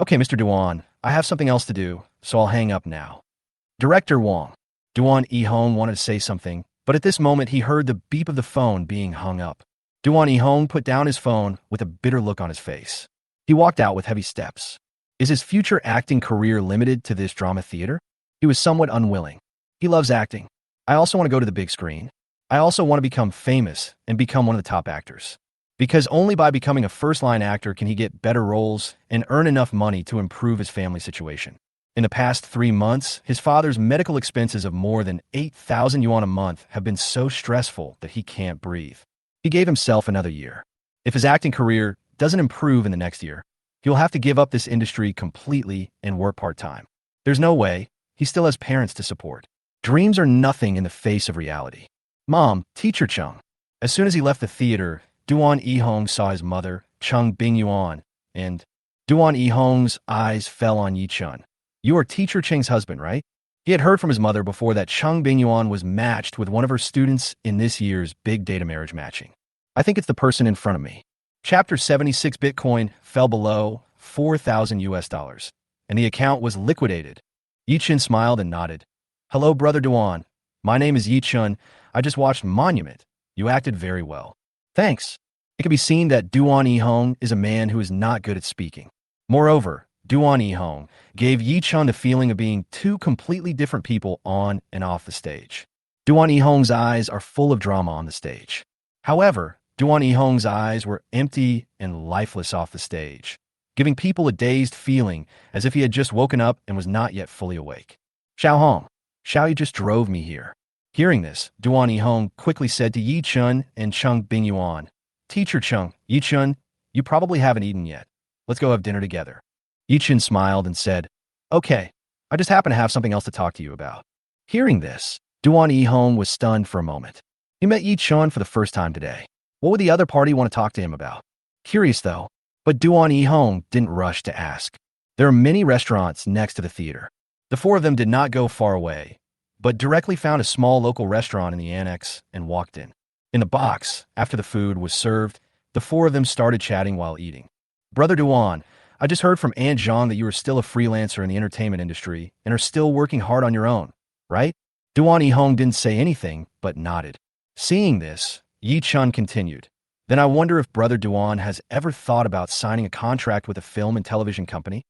Okay, Mr. Duan, I have something else to do, so I'll hang up now. Director Wong. Duan Yihong wanted to say something, but at this moment he heard the beep of the phone being hung up. Duan Yihong put down his phone with a bitter look on his face. He walked out with heavy steps. Is his future acting career limited to this drama theater? He was somewhat unwilling. He loves acting. I also want to go to the big screen. I also want to become famous and become one of the top actors. Because only by becoming a first-line actor can he get better roles and earn enough money to improve his family situation. In the past 3 months, his father's medical expenses of more than 8,000 yuan a month have been so stressful that he can't breathe. He gave himself another year. If his acting career doesn't improve in the next year, he'll have to give up this industry completely and work part-time. There's no way. He still has parents to support. Dreams are nothing in the face of reality. Mom, teacher Chung. As soon as he left the theater, Duan Yihong saw his mother, Cheng Bingyuan, and Duan Yihong's eyes fell on Ye Chun. You are teacher Cheng's husband, right? He had heard from his mother before that Cheng Bingyuan was matched with one of her students in this year's big data marriage matching. I think it's the person in front of me. Chapter 76 Bitcoin fell below 4,000 US dollars, and the account was liquidated. Ye Chun smiled and nodded. Hello, Brother Duan. My name is Ye Chun. I just watched Monument. You acted very well. Thanks. It can be seen that Duan Yihong is a man who is not good at speaking. Moreover, Duan Yihong gave Ye Chun the feeling of being two completely different people on and off the stage. Duan Yihong's eyes are full of drama on the stage. However, Duan Yihong's eyes were empty and lifeless off the stage, giving people a dazed feeling as if he had just woken up and was not yet fully awake. Xiaohong, Xiao, you just drove me here. Hearing this, Duan Yihong quickly said to Ye Chun and Cheng Bingyuan, Teacher Chung, Ye Chun, you probably haven't eaten yet. Let's go have dinner together. Ye Chun smiled and said, Okay, I just happen to have something else to talk to you about. Hearing this, Duan Yihong was stunned for a moment. He met Ye Chun for the first time today. What would the other party want to talk to him about? Curious though, but Duan Yihong didn't rush to ask. There are many restaurants next to the theater. The four of them did not go far away, but directly found a small local restaurant in the annex and walked in. In the box, after the food was served, the four of them started chatting while eating. Brother Duan, I just heard from Aunt Zhang that you are still a freelancer in the entertainment industry and are still working hard on your own, right? Duan Yihong didn't say anything, but nodded. Seeing this, Ye Chun continued. Then I wonder if Brother Duan has ever thought about signing a contract with a film and television company?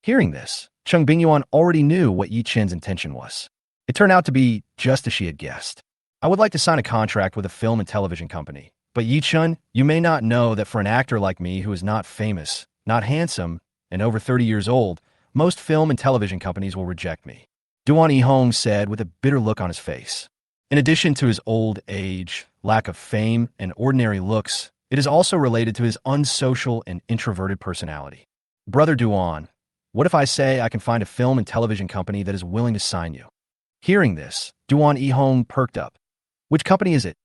Hearing this, Cheng Bingyuan already knew what Ye Chun's intention was. It turned out to be just as she had guessed. I would like to sign a contract with a film and television company, but Ye Chun, you may not know that for an actor like me who is not famous, not handsome, and over 30 years old, most film and television companies will reject me. Duan Yihong said with a bitter look on his face. In addition to his old age, lack of fame, and ordinary looks, it is also related to his unsocial and introverted personality. Brother Duan, what if I say I can find a film and television company that is willing to sign you? Hearing this, Duan Yihong perked up. Which company is it?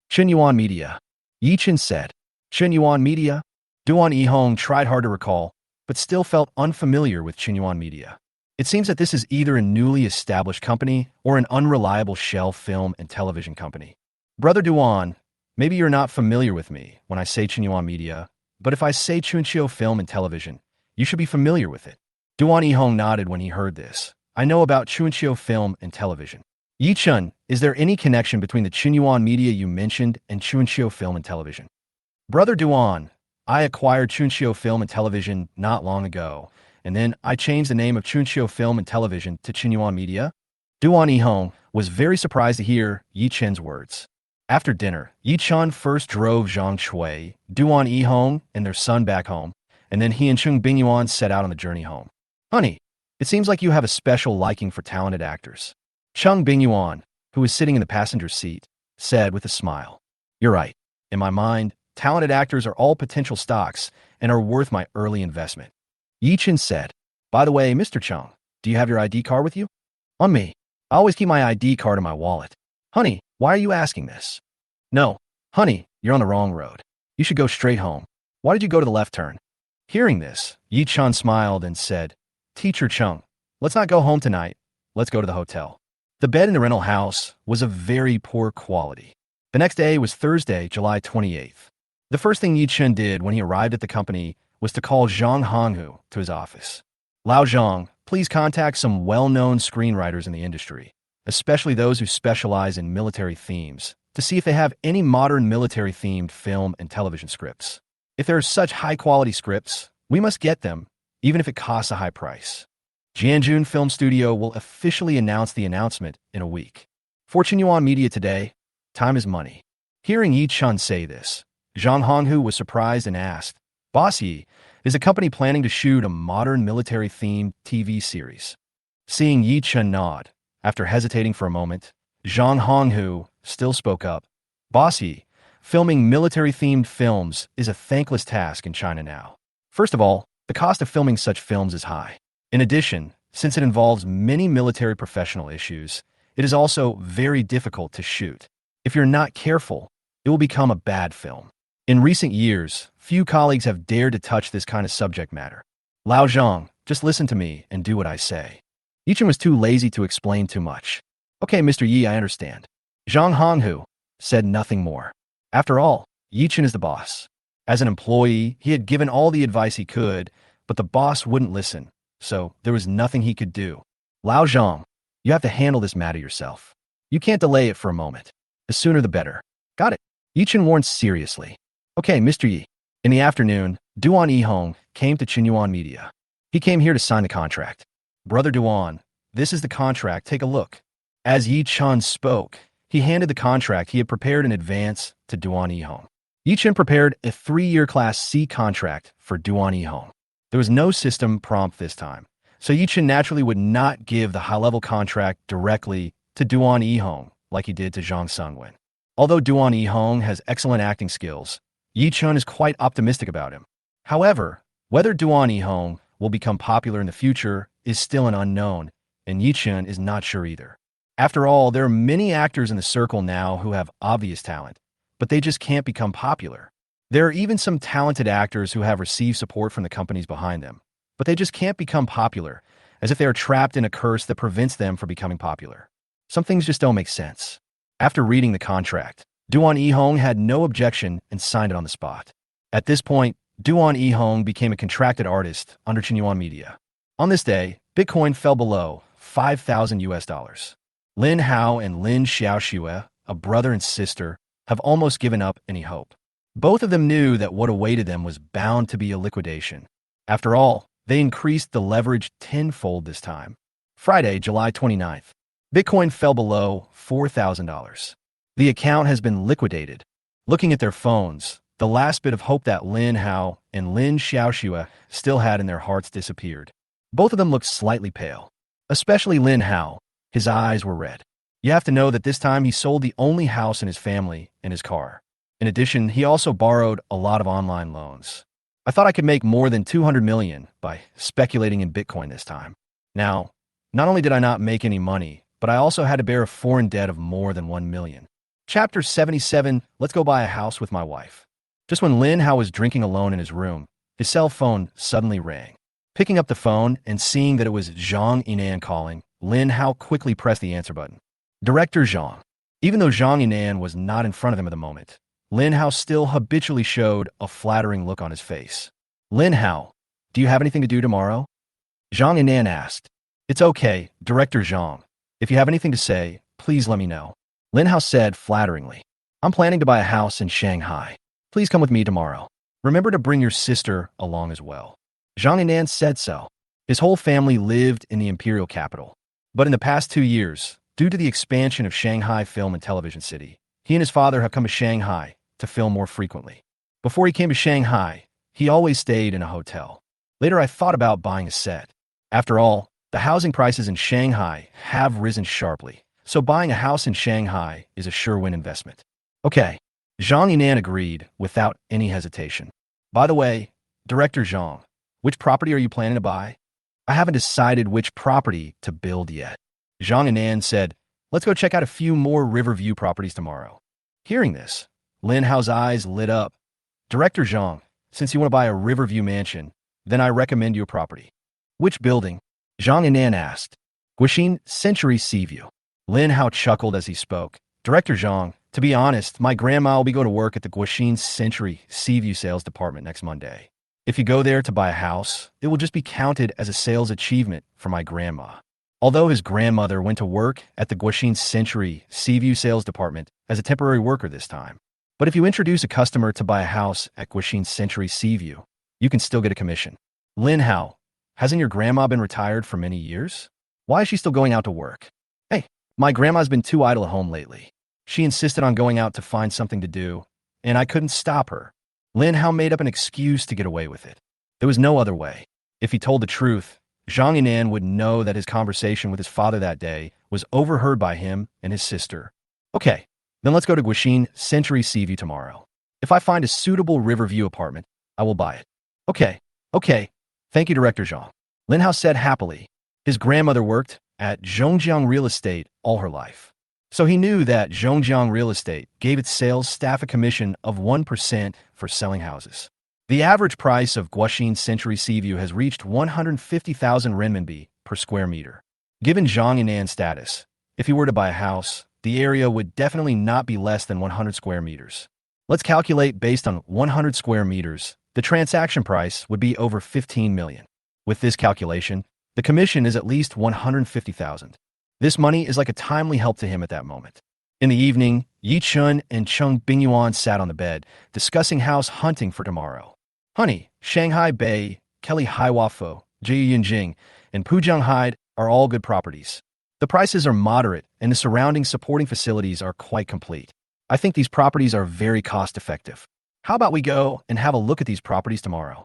Chen Media. Ye Chun said. Chen Media? Duan Yihong tried hard to recall, but still felt unfamiliar with Chen Media. It seems that this is either a newly established company or an unreliable shell film and television company. Brother Duan, maybe you're not familiar with me when I say Chen Media, but if I say Chunqiu Film and Television, you should be familiar with it. Duan Yihong nodded when he heard this. I know about Chunqiu Film and Television. Ye Chun, is there any connection between the Chen Media you mentioned and Chunqiu Film and Television? Brother Duan, I acquired Chunqiu Film and Television not long ago, and then I changed the name of Chunqiu Film and Television to Chen Media. Duan Yihong was very surprised to hear Ye Chun's words. After dinner, Ye Chun first drove Zhang Shui, Duan Yihong, and their son back home, and then he and Cheng Bingyuan set out on the journey home. Honey, it seems like you have a special liking for talented actors. Cheng Bingyuan, who was sitting in the passenger seat, said with a smile. You're right. In my mind, talented actors are all potential stocks and are worth my early investment. Ye Chun said, By the way, Mr. Chung, do you have your ID card with you? On me. I always keep my ID card in my wallet. Honey, why are you asking this? No, honey, you're on the wrong road. You should go straight home. Why did you go to the left turn? Hearing this, Ye Chun smiled and said, Teacher Chung, let's not go home tonight. Let's go to the hotel. The bed in the rental house was of very poor quality. The next day was Thursday, July 28th. The first thing Ye Chun did when he arrived at the company was to call Zhang Honghu to his office. Lao Zhang, please contact some well-known screenwriters in the industry, especially those who specialize in military themes, to see if they have any modern military-themed film and television scripts. If there are such high-quality scripts, we must get them, even if it costs a high price. Jianjun Film Studio will officially announce the announcement in a week. For Yuan Media today, time is money. Hearing Ye Chun say this, Zhang Honghu was surprised and asked, "Boss Yi, is the company planning to shoot a modern military-themed TV series?" Seeing Ye Chun nod, after hesitating for a moment, Zhang Honghu still spoke up. "Boss Yi, filming military-themed films is a thankless task in China now. First of all, the cost of filming such films is high. In addition, since it involves many military professional issues, it is also very difficult to shoot. If you're not careful, it will become a bad film. In recent years, few colleagues have dared to touch this kind of subject matter. Lao Zhang, just listen to me and do what I say." Ye Chun was too lazy to explain too much. "Okay, Mr. Yi, I understand." Zhang Honghu said nothing more. After all, Ye Chun is the boss. As an employee, he had given all the advice he could, but the boss wouldn't listen, so there was nothing he could do. "Lao Zhang, you have to handle this matter yourself. You can't delay it for a moment. The sooner the better." "Got it," Ye Chun warned seriously. "Okay, Mr. Yi." In the afternoon, Duan Yihong came to Yuan Media. He came here to sign the contract. "Brother Duan, this is the contract, take a look." As Ye Chun spoke, he handed the contract he had prepared in advance to Duan Yihong. Ye Chun prepared a 3-year Class C contract for Duan Yihong. There was no system prompt this time, so Ye Chun naturally would not give the high-level contract directly to Duan Yihong like he did to Zhang Sungwen. Although Duan Yihong has excellent acting skills, Ye Chun is quite optimistic about him. However, whether Duan Yihong will become popular in the future is still an unknown, and Ye Chun is not sure either. After all, there are many actors in the circle now who have obvious talent, but they just can't become popular. There are even some talented actors who have received support from the companies behind them, but they just can't become popular, as if they are trapped in a curse that prevents them from becoming popular. Some things just don't make sense. After reading the contract, Duan Yihong had no objection and signed it on the spot. At this point, Duan Yihong became a contracted artist under Yuan Media. On this day, Bitcoin fell below $5,000. Lin Hao and Lin Xiaoxue, a brother and sister, have almost given up any hope. Both of them knew that what awaited them was bound to be a liquidation. After all, they increased the leverage tenfold this time. Friday, July 29th. Bitcoin fell below $4,000. The account has been liquidated. Looking at their phones, the last bit of hope that Lin Hao and Lin Xiaoxue still had in their hearts disappeared. Both of them looked slightly pale. Especially Lin Hao. His eyes were red. You have to know that this time he sold the only house in his family and his car. In addition, he also borrowed a lot of online loans. "I thought I could make more than 200 million by speculating in Bitcoin this time. Now, not only did I not make any money, but I also had to bear a foreign debt of more than 1 million. Chapter 77, Let's Go Buy a House with My Wife. Just when Lin Hao was drinking alone in his room, his cell phone suddenly rang. Picking up the phone and seeing that it was Zhang Yinan calling, Lin Hao quickly pressed the answer button. Director Zhang. Even though Zhang Yinan was not in front of him at the moment, Lin Hao still habitually showed a flattering look on his face. "Lin Hao, do you have anything to do tomorrow?" Zhang Yinan asked. "It's okay, Director Zhang. If you have anything to say, please let me know." Lin Hao said flatteringly. "I'm planning to buy a house in Shanghai. Please come with me tomorrow. Remember to bring your sister along as well." Zhang Yinan said so. His whole family lived in the imperial capital. But in the past 2 years, due to the expansion of Shanghai Film and Television City, he and his father have come to Shanghai to film more frequently. Before he came to Shanghai, he always stayed in a hotel. Later, I thought about buying a set. After all, the housing prices in Shanghai have risen sharply, so buying a house in Shanghai is a sure-win investment. "Okay," Zhang Yinan agreed without any hesitation. "By the way, Director Zhang, which property are you planning to buy?" "I haven't decided which property to build yet." Zhang Yinan said, "Let's go check out a few more Riverview properties tomorrow." Hearing this, Lin Hao's eyes lit up. "Director Zhang, since you want to buy a Riverview mansion, then I recommend you a property." "Which building?" Zhang Yinan asked. "Guixin Century Seaview." Lin Hao chuckled as he spoke. "Director Zhang, to be honest, my grandma will be going to work at the Guixin Century Seaview sales department next Monday. If you go there to buy a house, it will just be counted as a sales achievement for my grandma." Although his grandmother went to work at the Guaxin Century Seaview sales department as a temporary worker this time. But if you introduce a customer to buy a house at Guaxin Century Seaview, you can still get a commission. Lin Hao, hasn't your grandma been retired for many years? Why is she still going out to work? Hey, my grandma's been too idle at home lately. She insisted on going out to find something to do, and I couldn't stop her. Lin Hao made up an excuse to get away with it. There was no other way. If he told the truth, Zhang Yinan would know that his conversation with his father that day was overheard by him and his sister. Okay, then let's go to Guaxin Century Seaview tomorrow. If I find a suitable Riverview apartment, I will buy it. Okay. Thank you, Director Zhang. Lin Hao said happily. His grandmother worked at Zhongjiang Real Estate all her life. So he knew that Zhongjiang Real Estate gave its sales staff a commission of 1% for selling houses. The average price of Guaxin Century Seaview has reached 150,000 renminbi per square meter. Given Zhang Yinan's status, if he were to buy a house, the area would definitely not be less than 100 square meters. Let's calculate based on 100 square meters. The transaction price would be over 15 million. With this calculation, the commission is at least 150,000. This money is like a timely help to him at that moment. In the evening, Ye Chun and Cheng Bingyuan sat on the bed, discussing house hunting for tomorrow. Honey, Shanghai Bay, Kelly Haiwafo, Jiyinjing, and Pujianghai are all good properties. The prices are moderate, and the surrounding supporting facilities are quite complete. I think these properties are very cost-effective. How about we go and have a look at these properties tomorrow?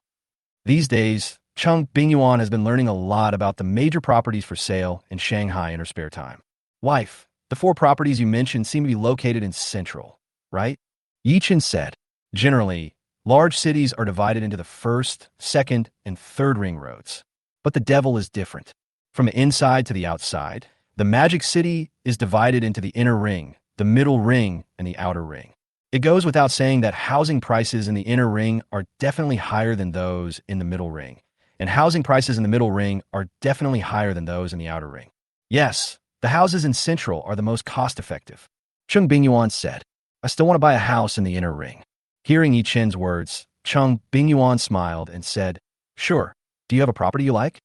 These days, Cheng Bingyuan has been learning a lot about the major properties for sale in Shanghai in her spare time. Wife, the 4 properties you mentioned seem to be located in Central, right? Ye Chun said. Generally, large cities are divided into the first, second, and third ring roads. But the devil is different. From the inside to the outside, the magic city is divided into the inner ring, the middle ring, and the outer ring. It goes without saying that housing prices in the inner ring are definitely higher than those in the middle ring, and housing prices in the middle ring are definitely higher than those in the outer ring. Yes, the houses in Central are the most cost-effective. Cheng Bingyuan said, I still want to buy a house in the inner ring. Hearing Yi Chen's words, Cheng Bingyuan smiled and said, Sure, do you have a property you like?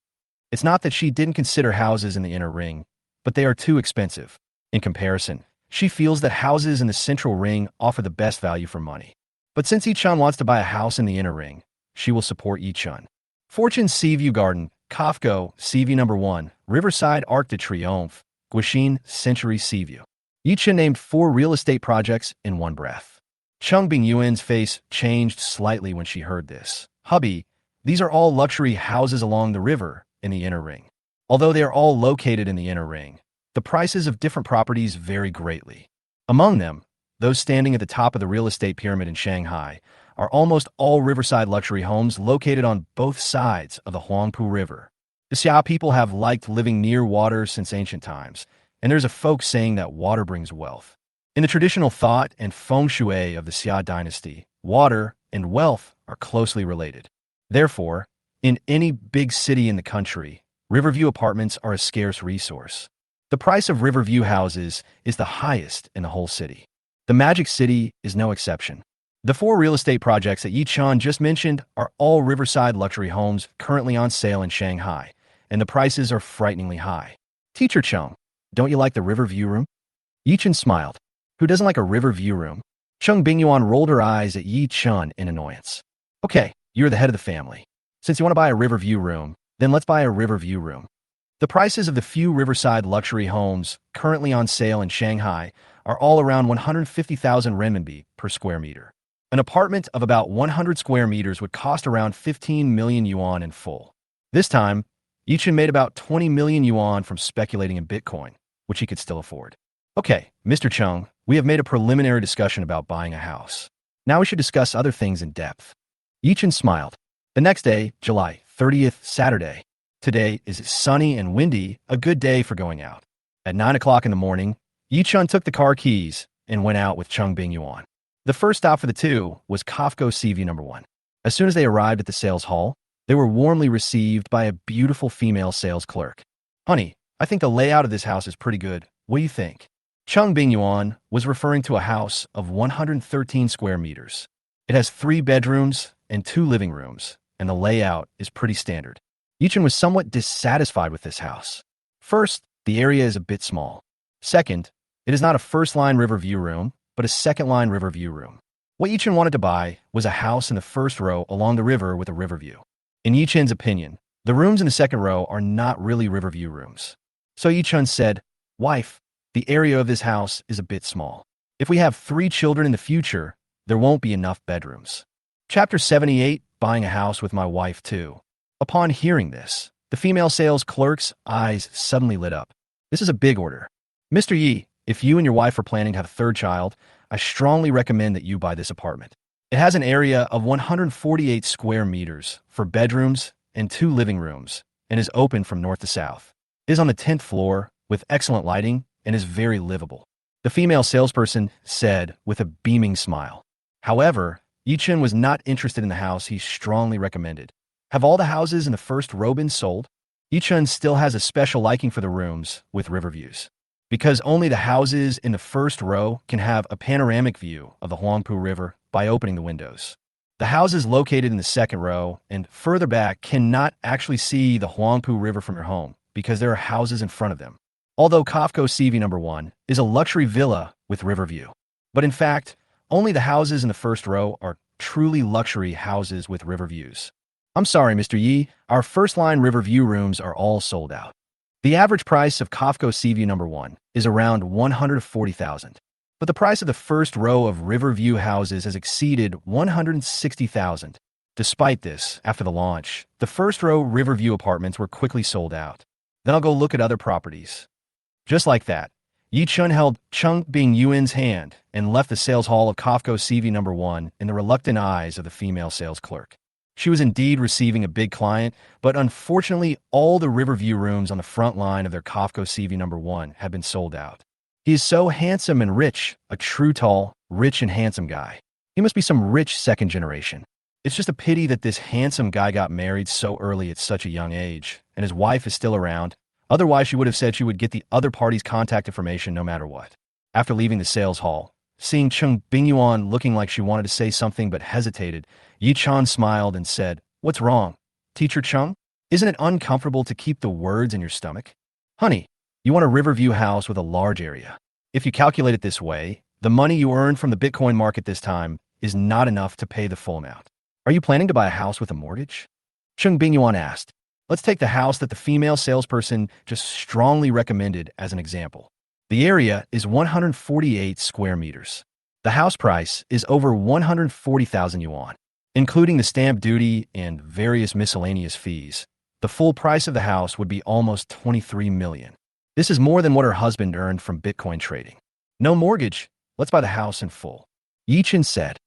It's not that she didn't consider houses in the inner ring, but they are too expensive. In comparison, she feels that houses in the central ring offer the best value for money. But since Yi Chun wants to buy a house in the inner ring, she will support Yi Chun. Fortune Seaview Garden, Kafko, Seaview No. 1, Riverside Arc de Triomphe, Guaxin Century Seaview. Yi Chun named 4 real estate projects in one breath. Cheng Bingyuan's face changed slightly when she heard this. Hubby, these are all luxury houses along the river in the inner ring. Although they are all located in the inner ring, the prices of different properties vary greatly. Among them, those standing at the top of the real estate pyramid in Shanghai are almost all riverside luxury homes located on both sides of the Huangpu River. The Xia people have liked living near water since ancient times, and there's a folk saying that water brings wealth. In the traditional thought and feng shui of the Xia dynasty, water and wealth are closely related. Therefore, in any big city in the country, Riverview apartments are a scarce resource. The price of Riverview houses is the highest in the whole city. The Magic City is no exception. The 4 real estate projects that Yi Chun just mentioned are all riverside luxury homes currently on sale in Shanghai, and the prices are frighteningly high. Teacher Chung, don't you like the Riverview room? Yi Chun smiled. Who doesn't like a Riverview room? Cheng Bingyuan rolled her eyes at Yi Chun in annoyance. Okay, you're the head of the family. Since you want to buy a Riverview room, then let's buy a Riverview room. The prices of the few riverside luxury homes currently on sale in Shanghai are all around 150,000 renminbi per square meter. An apartment of about 100 square meters would cost around 15 million yuan in full. This time, Yi Chun made about 20 million yuan from speculating in Bitcoin, which he could still afford. Okay, Mr. Chung, we have made a preliminary discussion about buying a house. Now we should discuss other things in depth. Yi Chun smiled. The next day, July 30th, Saturday. Today is sunny and windy, a good day for going out. At 9 o'clock in the morning, Yi Chun took the car keys and went out with Cheng Bingyuan. The first stop for the two was Kafko Seaview No. 1. As soon as they arrived at the sales hall, they were warmly received by a beautiful female sales clerk. Honey, I think the layout of this house is pretty good. What do you think? Cheng Bingyuan was referring to a house of 113 square meters. It has 3 bedrooms and 2 living rooms, and the layout is pretty standard. Yi Chun was somewhat dissatisfied with this house. First, the area is a bit small. Second, it is not a first-line river view room, but a second-line river view room. What Ye Chun wanted to buy was a house in the first row along the river with a river view. In Ye Chun's opinion, the rooms in the second row are not really river view rooms. So Ye Chun said, "Wife, the area of this house is a bit small. If we have 3 children in the future, there won't be enough bedrooms." Chapter 78, Buying a House with My Wife Too. Upon hearing this, the female sales clerk's eyes suddenly lit up. This is a big order. Mr. Yi, if you and your wife are planning to have a third child, I strongly recommend that you buy this apartment. It has an area of 148 square meters for bedrooms and 2 living rooms and is open from north to south. It is on the 10th floor with excellent lighting and is very livable. The female salesperson said with a beaming smile. However, Ye Chun was not interested in the house he strongly recommended. Have all the houses in the first row been sold? Ye Chun still has a special liking for the rooms with river views, because only the houses in the first row can have a panoramic view of the Huangpu River by opening the windows. The houses located in the second row and further back cannot actually see the Huangpu River from your home because there are houses in front of them. Although Kafko CV number 1 is a luxury villa with river view. But in fact, only the houses in the first row are truly luxury houses with river views. I'm sorry, Mr. Yi, our first-line river view rooms are all sold out. The average price of Kafko CV number 1 is around 140,000. But the price of the first row of river view houses has exceeded 160,000. Despite this, after the launch, the first row river view apartments were quickly sold out. Then I'll go look at other properties. Just like that, Ye Chun held Cheng Bingyuan's hand and left the sales hall of Kafko CV number 1 in the reluctant eyes of the female sales clerk. She was indeed receiving a big client, but unfortunately all the river view rooms on the front line of their Kafko CV number 1 had been sold out. He is so handsome and rich, a true tall, rich and handsome guy. He must be some rich second generation. It's just a pity that this handsome guy got married so early at such a young age, and his wife is still around. Otherwise, she would have said she would get the other party's contact information no matter what. After leaving the sales hall, seeing Cheng Bingyuan looking like she wanted to say something but hesitated, Ye Chun smiled and said, "What's wrong, Teacher Chung? Isn't it uncomfortable to keep the words in your stomach? Honey, you want a riverview house with a large area. If you calculate it this way, the money you earn from the Bitcoin market this time is not enough to pay the full amount. Are you planning to buy a house with a mortgage?" Cheng Bingyuan asked. Let's take the house that the female salesperson just strongly recommended as an example. The area is 148 square meters. The house price is over 140,000 yuan, including the stamp duty and various miscellaneous fees. The full price of the house would be almost 23 million. This is more than what her husband earned from Bitcoin trading. No mortgage. Let's buy the house in full. Ye Chun said.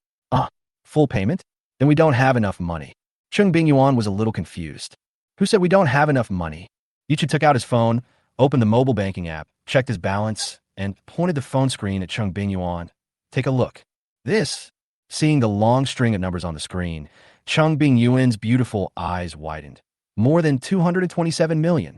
Full payment? Then we don't have enough money. Cheng Bingyuan was a little confused. Who said we don't have enough money? Ye Chun took out his phone, opened the mobile banking app, checked his balance, and pointed the phone screen at Cheng Bingyuan. Take a look. This. Seeing the long string of numbers on the screen, Cheng Bingyuan's beautiful eyes widened. More than 227 million.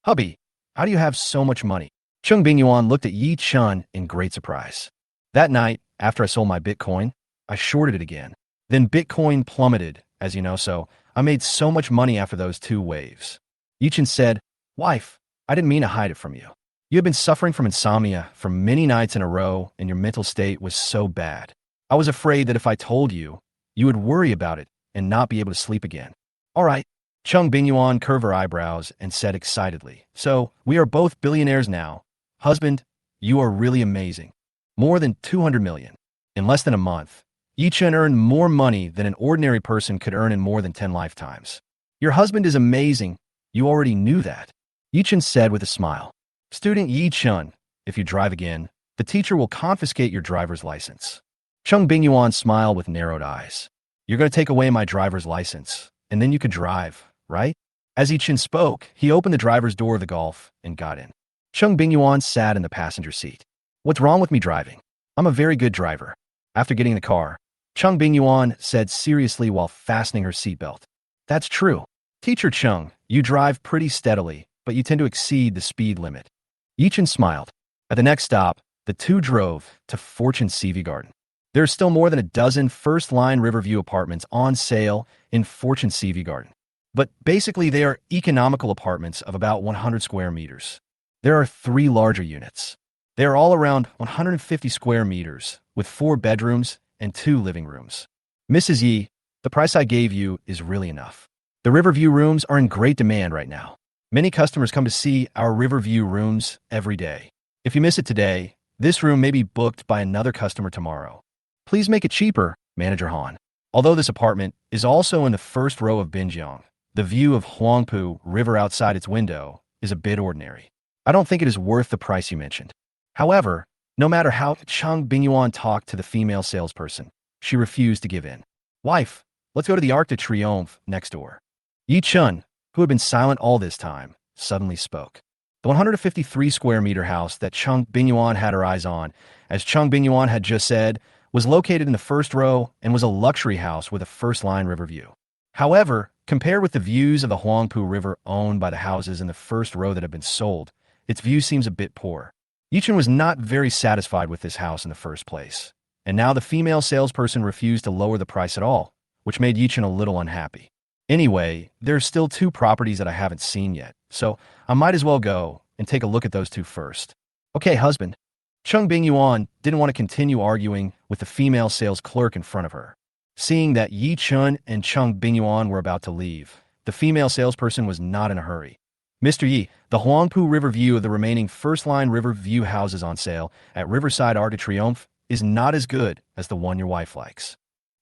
Hubby, how do you have so much money? Cheng Bingyuan looked at Ye Chun in great surprise. That night, after I sold my Bitcoin, I shorted it again. Then Bitcoin plummeted, as you know, so I made so much money after those 2 waves. Ye Chun said, "Wife, I didn't mean to hide it from you. You have been suffering from insomnia for many nights in a row, and your mental state was so bad. I was afraid that if I told you, you would worry about it and not be able to sleep again." All right. Cheng Bingyuan curved her eyebrows and said excitedly, "So, we are both billionaires now. Husband, you are really amazing. More than 200 million. In less than a month, Ye Chun earned more money than an ordinary person could earn in more than 10 lifetimes. Your husband is amazing. You already knew that," Ye Chun said with a smile. "Student Ye Chun, if you drive again, the teacher will confiscate your driver's license." Cheng Bingyuan smiled with narrowed eyes. "You're going to take away my driver's license, and then you could drive, right?" As Ye Chun spoke, he opened the driver's door of the Golf and got in. Cheng Bingyuan sat in the passenger seat. "What's wrong with me driving? I'm a very good driver." After getting in the car, Cheng Bingyuan said seriously while fastening her seatbelt. "That's true. Teacher Chung, you drive pretty steadily, but you tend to exceed the speed limit." Ye Chun smiled. At the next stop, the 2 drove to Fortune CV Garden. There are still more than a dozen first-line Riverview apartments on sale in Fortune CV Garden. But basically, they are economical apartments of about 100 square meters. There are 3 larger units. They are all around 150 square meters, with 4 bedrooms and 2 living rooms. Mrs. Yi, the price I gave you is really enough. The Riverview rooms are in great demand right now. Many customers come to see our Riverview rooms every day. If you miss it today, this room may be booked by another customer tomorrow. Please make it cheaper, Manager Han. Although this apartment is also in the first row of Bingyang, the view of Huangpu River outside its window is a bit ordinary. I don't think it is worth the price you mentioned. However, no matter how Cheng Bingyuan talked to the female salesperson, she refused to give in. Wife, let's go to the Arc de Triomphe next door. Ye Chun, who had been silent all this time, suddenly spoke. The 153 square meter house that Cheng Bingyuan had her eyes on, as Cheng Bingyuan had just said, was located in the first row and was a luxury house with a first-line river view. However, compared with the views of the Huangpu River owned by the houses in the first row that have been sold, its view seems a bit poor. Ye Chun was not very satisfied with this house in the first place, and now the female salesperson refused to lower the price at all, which made Ye Chun a little unhappy. Anyway, there's still 2 properties that I haven't seen yet, so I might as well go and take a look at those 2 first. Okay, husband. Cheng Bingyuan didn't want to continue arguing with the female sales clerk in front of her. Seeing that Ye Chun and Cheng Bingyuan were about to leave, the female salesperson was not in a hurry. Mr. Yi, the Huangpu River view of the remaining first-line river view houses on sale at Riverside Arc de Triomphe is not as good as the one your wife likes.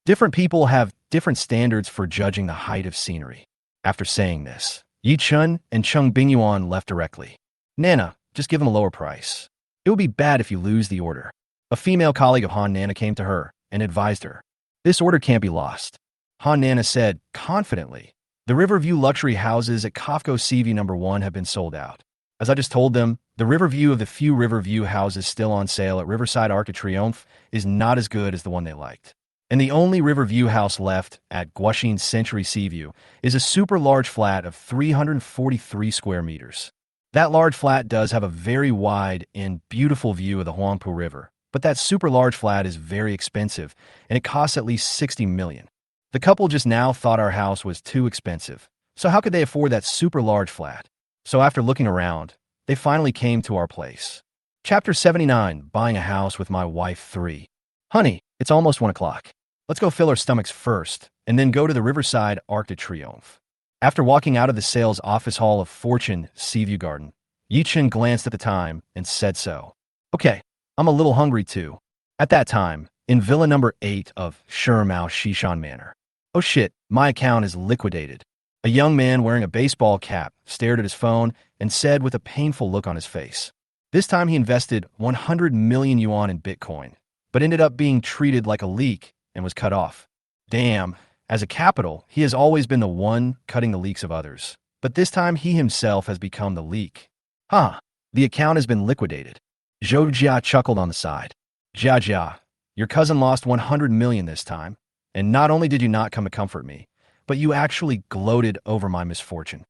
Different people have different standards for judging the height of scenery. After saying this, Ye Chun and Cheng Bingyuan left directly. Nana, just give him a lower price. It would be bad if you lose the order. A female colleague of Han Nana came to her and advised her. This order can't be lost. Han Nana said, confidently, the Riverview luxury houses at Kafko CV No. 1 have been sold out. As I just told them, the Riverview of the few Riverview houses still on sale at Riverside Arc de Triomphe is not as good as the one they liked. And the only Riverview house left at Guaxin Century Seaview is a super large flat of 343 square meters. That large flat does have a very wide and beautiful view of the Huangpu River, but that super large flat is very expensive, and it costs at least 60 million. The couple just now thought our house was too expensive, so how could they afford that super large flat? So after looking around, they finally came to our place. Chapter 79, Buying a House with My Wife 3. Honey, it's almost 1 o'clock. Let's go fill our stomachs first, and then go to the Riverside Arc de Triomphe. After walking out of the sales office hall of Fortune Seaview Garden, Ye Chun glanced at the time and said so. Okay, I'm a little hungry too. At that time, in Villa number 8 of Shurmao Shishan Manor. Oh shit, my account is liquidated. A young man wearing a baseball cap stared at his phone and said with a painful look on his face. This time he invested 100 million yuan in Bitcoin, but ended up being treated like a leak and was cut off. Damn. As a capital, he has always been the one cutting the leaks of others. But this time he himself has become the leak. Huh, the account has been liquidated. Zhou Jia chuckled on the side. Jia, your cousin lost 100 million this time. And not only did you not come to comfort me, but you actually gloated over my misfortune.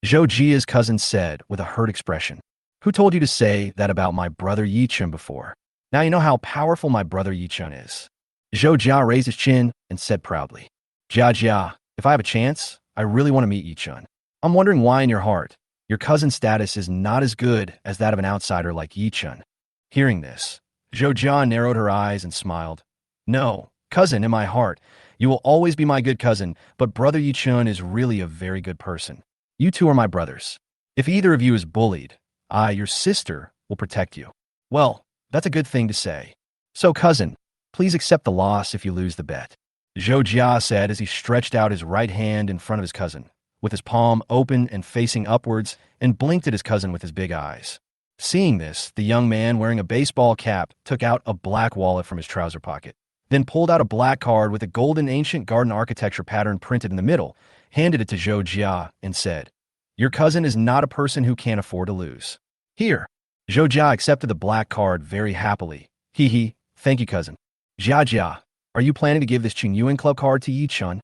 Zhou Jia's cousin said with a hurt expression. Who told you to say that about my brother Ye Chun before? Now you know how powerful my brother Ye Chun is. Zhou Jia raised his chin and said proudly. Jia, if I have a chance, I really want to meet Ye Chun. I'm wondering why in your heart, your cousin's status is not as good as that of an outsider like Ye Chun. Hearing this, Zhou Jia narrowed her eyes and smiled. No, cousin, in my heart, you will always be my good cousin, but brother Ye Chun is really a very good person. You two are my brothers. If either of you is bullied, I, your sister, will protect you. Well, that's a good thing to say. So, cousin, please accept the loss if you lose the bet. Zhou Jia said as he stretched out his right hand in front of his cousin, with his palm open and facing upwards, and blinked at his cousin with his big eyes. Seeing this, the young man wearing a baseball cap took out a black wallet from his trouser pocket, then pulled out a black card with a golden ancient garden architecture pattern printed in the middle, handed it to Zhou Jia, and said, Your cousin is not a person who can't afford to lose. Here. Zhou Jia accepted the black card very happily. Hee, thank you, cousin. Jia, are you planning to give this Qingyuan Club card to Ye Chun?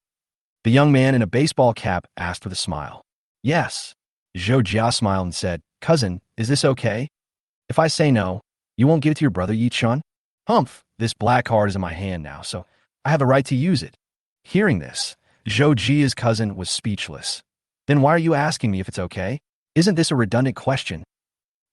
The young man in a baseball cap asked with a smile. Yes. Zhou Jia smiled and said, Cousin, is this okay? If I say no, you won't give it to your brother Ye Chun? Humph, this black card is in my hand now, so I have the right to use it. Hearing this, Zhou Jia's cousin was speechless. Then why are you asking me if it's okay? Isn't this a redundant question?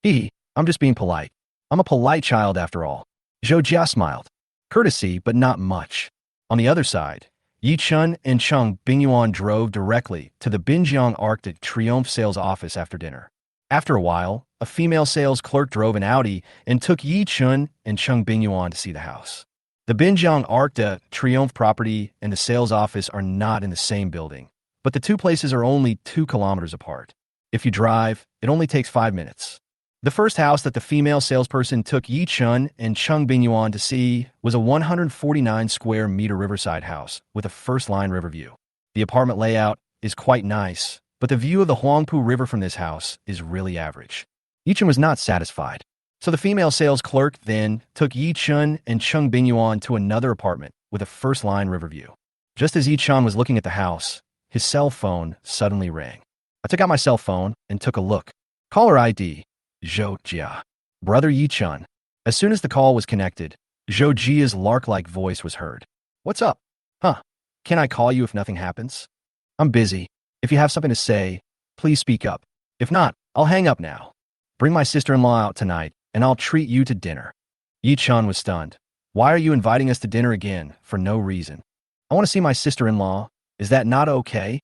I'm just being polite. I'm a polite child after all. Zhou Jia smiled. Courtesy, but not much. On the other side, Ye Chun and Cheng Bingyuan drove directly to the Binjiang Arc de Triomphe sales office after dinner. After a while, a female sales clerk drove an Audi and took Ye Chun and Cheng Bingyuan to see the house. The Binjiang Arc de Triomphe property and the sales office are not in the same building, but the two places are only 2 kilometers apart. If you drive, it only takes 5 minutes. The first house that the female salesperson took Ye Chun and Cheng Bingyuan to see was a 149 square meter riverside house with a first-line river view. The apartment layout is quite nice, but the view of the Huangpu River from this house is really average. Ye Chun was not satisfied, so the female sales clerk then took Ye Chun and Cheng Bingyuan to another apartment with a first-line river view. Just as Ye Chun was looking at the house, his cell phone suddenly rang. I took out my cell phone and took a look. Caller ID, Zhou Jia. Brother Ye Chun. As soon as the call was connected, Zhou Jia's lark-like voice was heard. What's up? Huh? Can I call you if nothing happens? I'm busy. If you have something to say, please speak up. If not, I'll hang up now. Bring my sister-in-law out tonight, and I'll treat you to dinner. Ye Chun was stunned. Why are you inviting us to dinner again, for no reason? I want to see my sister-in-law. Is that not okay?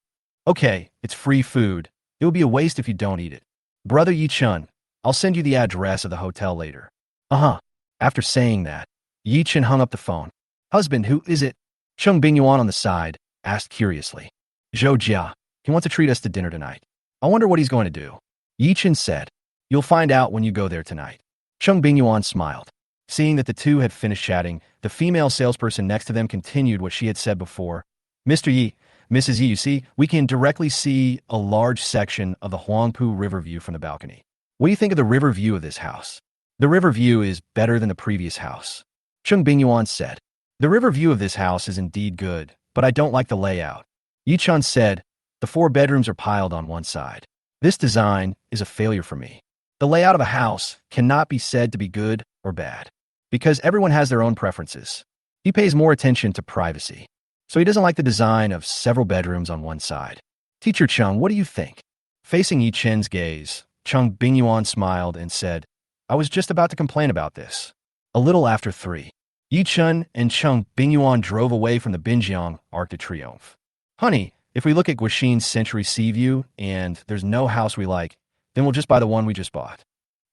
Okay, it's free food. It will be a waste if you don't eat it. Brother Ye Chun, I'll send you the address of the hotel later. Uh-huh. After saying that, Ye Chun hung up the phone. Husband, who is it? Cheng Bingyuan on the side asked curiously. Zhou Jia, he wants to treat us to dinner tonight. I wonder what he's going to do. Ye Chun said, you'll find out when you go there tonight. Cheng Bingyuan smiled. Seeing that the two had finished chatting, the female salesperson next to them continued what she had said before. Mr. Yi, Mrs. Yi, you see, we can directly see a large section of the Huangpu River view from the balcony. What do you think of the river view of this house? The river view is better than the previous house. Cheng Bingyuan said. The river view of this house is indeed good, but I don't like the layout. Ye Chun said, the 4 bedrooms are piled on one side. This design is a failure for me. The layout of a house cannot be said to be good or bad, because everyone has their own preferences. He pays more attention to privacy, so he doesn't like the design of several bedrooms on one side. Teacher Chung, what do you think? Facing Ye Chun's gaze, Cheng Bingyuan smiled and said, I was just about to complain about this. A little after 3, Ye Chun and Cheng Bingyuan drove away from the Binjiang Arc de Triomphe. Honey, if we look at Guaxin's Century Sea View and there's no house we like, then we'll just buy the one we just bought.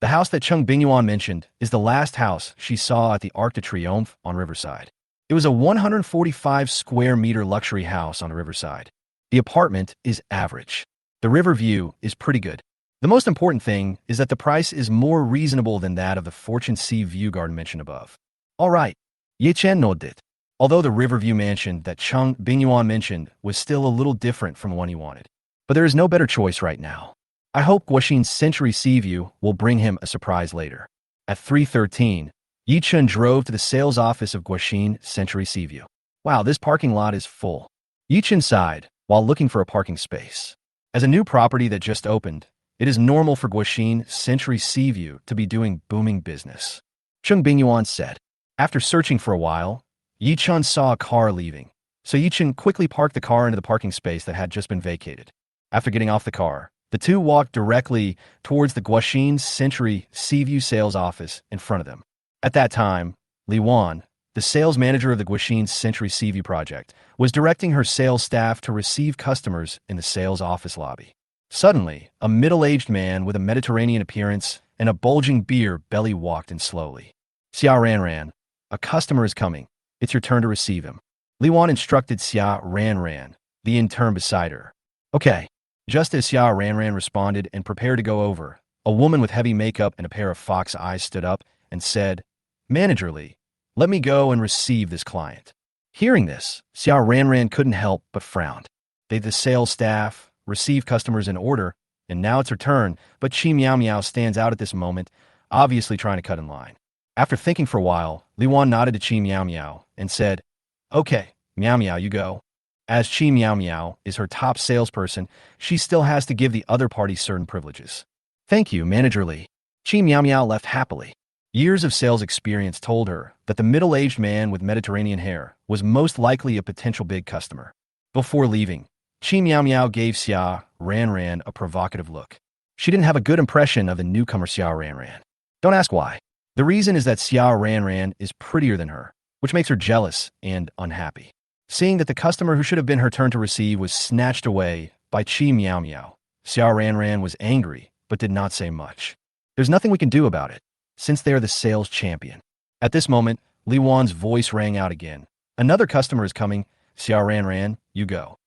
The house that Cheng Bingyuan mentioned is the last house she saw at the Arc de Triomphe on Riverside. It was a 145 square meter luxury house on Riverside. The apartment is average. The river view is pretty good. The most important thing is that the price is more reasonable than that of the Fortune Sea View Garden mentioned above. All right, Ye Chen nodded. Although the Riverview mansion that Cheng Bingyuan mentioned was still a little different from the one he wanted. But there is no better choice right now. I hope Guaxin's Century Sea View will bring him a surprise later. At 3:13, Ye Chun drove to the sales office of Guaxin Century Sea View. Wow, this parking lot is full. Ye Chun sighed while looking for a parking space. As a new property that just opened, it is normal for Guaxin Century Sea View to be doing booming business. Cheng Bingyuan said. After searching for a while, Ye Chun saw a car leaving, so Ye Chun quickly parked the car into the parking space that had just been vacated. After getting off the car, the two walked directly towards the Guaxin Century Sea View sales office in front of them. At that time, Li Wan, the sales manager of the Guaxin Century Sea View project, was directing her sales staff to receive customers in the sales office lobby. Suddenly, a middle-aged man with a Mediterranean appearance and a bulging beer belly walked in slowly. Xia Ran, a customer is coming. It's your turn to receive him. Li Wan instructed Xia Ran, the intern beside her. Okay. Just as Xia Ran responded and prepared to go over, a woman with heavy makeup and a pair of fox eyes stood up and said, Manager Li, let me go and receive this client. Hearing this, Xia Ran couldn't help but frowned. The sales staff receive customers in order, and now it's her turn, but Chi Miao Miao stands out at this moment, obviously trying to cut in line. After thinking for a while, Li Wan nodded to Chi Miao Miao and said, Okay, Miao Miao, you go. As Chi Miao Miao is her top salesperson, she still has to give the other party certain privileges. Thank you, Manager Li. Chi Miao Miao left happily. Years of sales experience told her that the middle-aged man with Mediterranean hair was most likely a potential big customer. Before leaving, Chi Miao Miao gave Xia Ran a provocative look. She didn't have a good impression of the newcomer Xia Ran. Don't ask why. The reason is that Xia Ran is prettier than her, which makes her jealous and unhappy. Seeing that the customer who should have been her turn to receive was snatched away by Chi Miao Miao, Xia Ran was angry, but did not say much. There's nothing we can do about it, since they are the sales champion. At this moment, Li Wan's voice rang out again. Another customer is coming. Xia Ran, you go.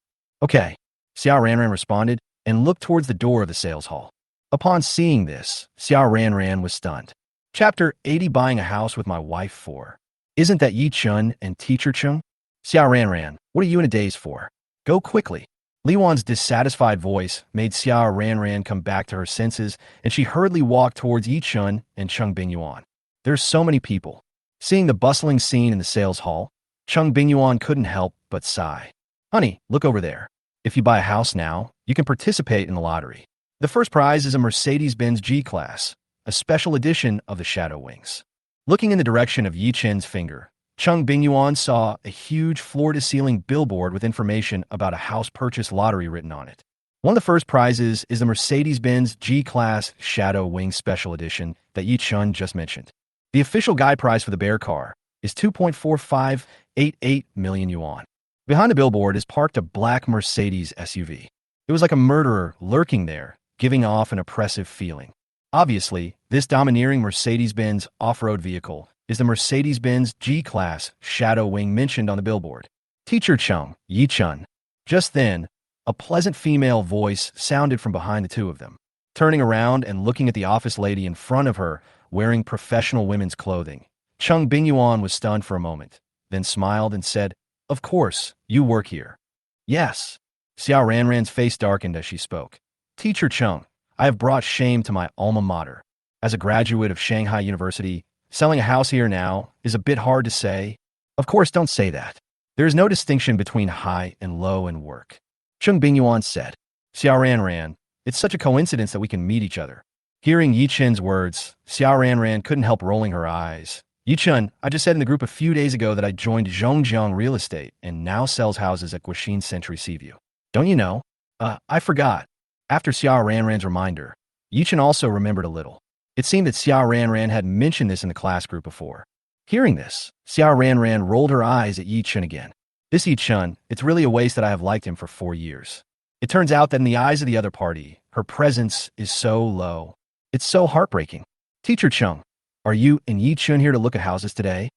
Okay. Xia Ran responded and looked towards the door of the sales hall. Upon seeing this, Xia Ran was stunned. Chapter 80 Buying a House with My Wife for. Isn't that Ye Chun and Teacher Chung? Xia Ran, what are you in a daze for? Go quickly. Li Wan's dissatisfied voice made Xia Ran come back to her senses, and she hurriedly walked towards Ye Chun and Cheng Bingyuan. There's so many people. Seeing the bustling scene in the sales hall, Cheng Bingyuan couldn't help but sigh. Honey, look over there. If you buy a house now, you can participate in the lottery. The first prize is a Mercedes-Benz G-Class, a special edition of the Shadow Wings. Looking in the direction of Yi Chen's finger, Cheng Bingyuan saw a huge floor-to-ceiling billboard with information about a house purchase lottery written on it. One of the first prizes is the Mercedes-Benz G-Class Shadow Wings Special Edition that Ye Chun just mentioned. The official guide price for the bear car is 2.4588 million yuan. Behind the billboard is parked a black Mercedes SUV. It was like a murderer lurking there, giving off an oppressive feeling. Obviously, this domineering Mercedes-Benz off-road vehicle is the Mercedes-Benz G-Class Shadow Wing mentioned on the billboard. Teacher Chung, Ye Chun. Just then, a pleasant female voice sounded from behind the two of them. Turning around and looking at the office lady in front of her, wearing professional women's clothing, Cheng Bingyuan was stunned for a moment, then smiled and said, "Of course, you work here." "Yes." Xia Ran's face darkened as she spoke. "Teacher Chung, I have brought shame to my alma mater. As a graduate of Shanghai University, selling a house here now is a bit hard to say." "Of course, don't say that. There is no distinction between high and low in work," Cheng Bingyuan said. "Xia Ran, it's such a coincidence that we can meet each other." Hearing Ye Chen's words, Xia Ran couldn't help rolling her eyes. "Ye Chun, I just said in the group a few days ago that I joined Zhongjiang Real Estate and now sells houses at Guaxin Century Seaview. Don't you know?" I forgot." After Xia Ran's reminder, Ye Chun also remembered a little. It seemed that Xia Ran had mentioned this in the class group before. Hearing this, Xia Ran rolled her eyes at Ye Chun again. "This Ye Chun, it's really a waste that I have liked him for 4 years. It turns out that in the eyes of the other party, her presence is so low. It's so heartbreaking." "Teacher Chung, are you and Ye Chun here to look at houses today?"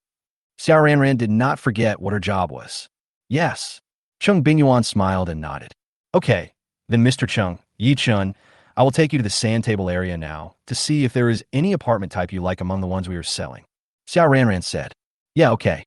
Xia Ran did not forget what her job was. "Yes." Cheng Bingyuan smiled and nodded. "Okay, then Mr. Chung, Ye Chun, I will take you to the sand table area now to see if there is any apartment type you like among the ones we are selling." Xia Ran said. "Yeah, okay."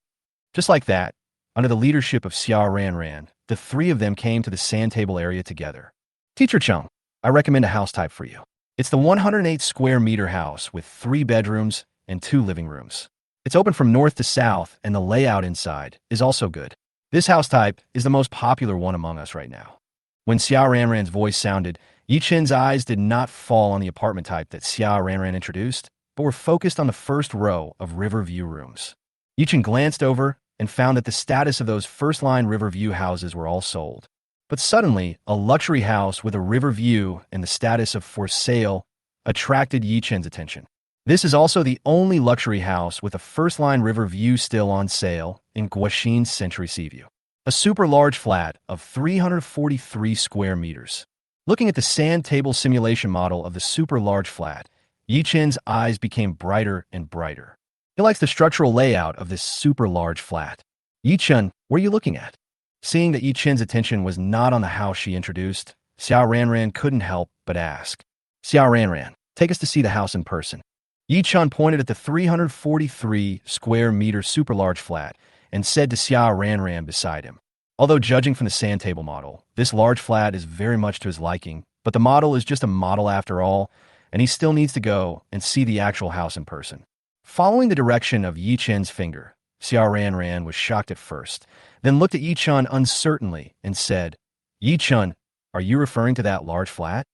Just like that, under the leadership of Xia Ran, the three of them came to the sand table area together. "Teacher Chung, I recommend a house type for you. It's the 108 square meter house with 3 bedrooms and 2 living rooms. It's open from north to south, and the layout inside is also good. This house type is the most popular one among us right now." When Xia Ran's voice sounded, Ye Chen's eyes did not fall on the apartment type that Xia Ran introduced, but were focused on the first row of river view rooms. Ye Chen glanced over and found that the status of those first-line river view houses were all sold. But suddenly, a luxury house with a river view and the status of for sale attracted Ye Chen's attention. This is also the only luxury house with a first-line river view still on sale in Guaxin Century Seaview. A super large flat of 343 square meters. Looking at the sand table simulation model of the super large flat, Ye Chen's eyes became brighter and brighter. He likes the structural layout of this super large flat. "Ye Chun, what are you looking at?" Seeing that Ye Chen's attention was not on the house she introduced, Xia Ran couldn't help but ask. "Xia Ran, take us to see the house in person." Ye Chun pointed at the 343 square meter super large flat and said to Xia Ran beside him. Although judging from the sand table model, this large flat is very much to his liking, but the model is just a model after all, and he still needs to go and see the actual house in person. Following the direction of Ye Chen's finger, Xia Ran was shocked at first, then looked at Ye Chun uncertainly and said, "Ye Chun, are you referring to that large flat?"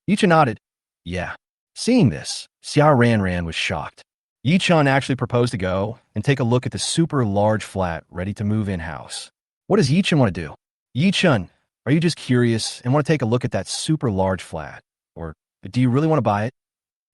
Ye Chun nodded. "Yeah." Seeing this, Xia Ran was shocked. Ye Chun actually proposed to go and take a look at the super large flat ready to move in house. What does Ye Chun want to do? "Ye Chun, Are you just curious and want to take a look at that super large flat? Or do you really want to buy it?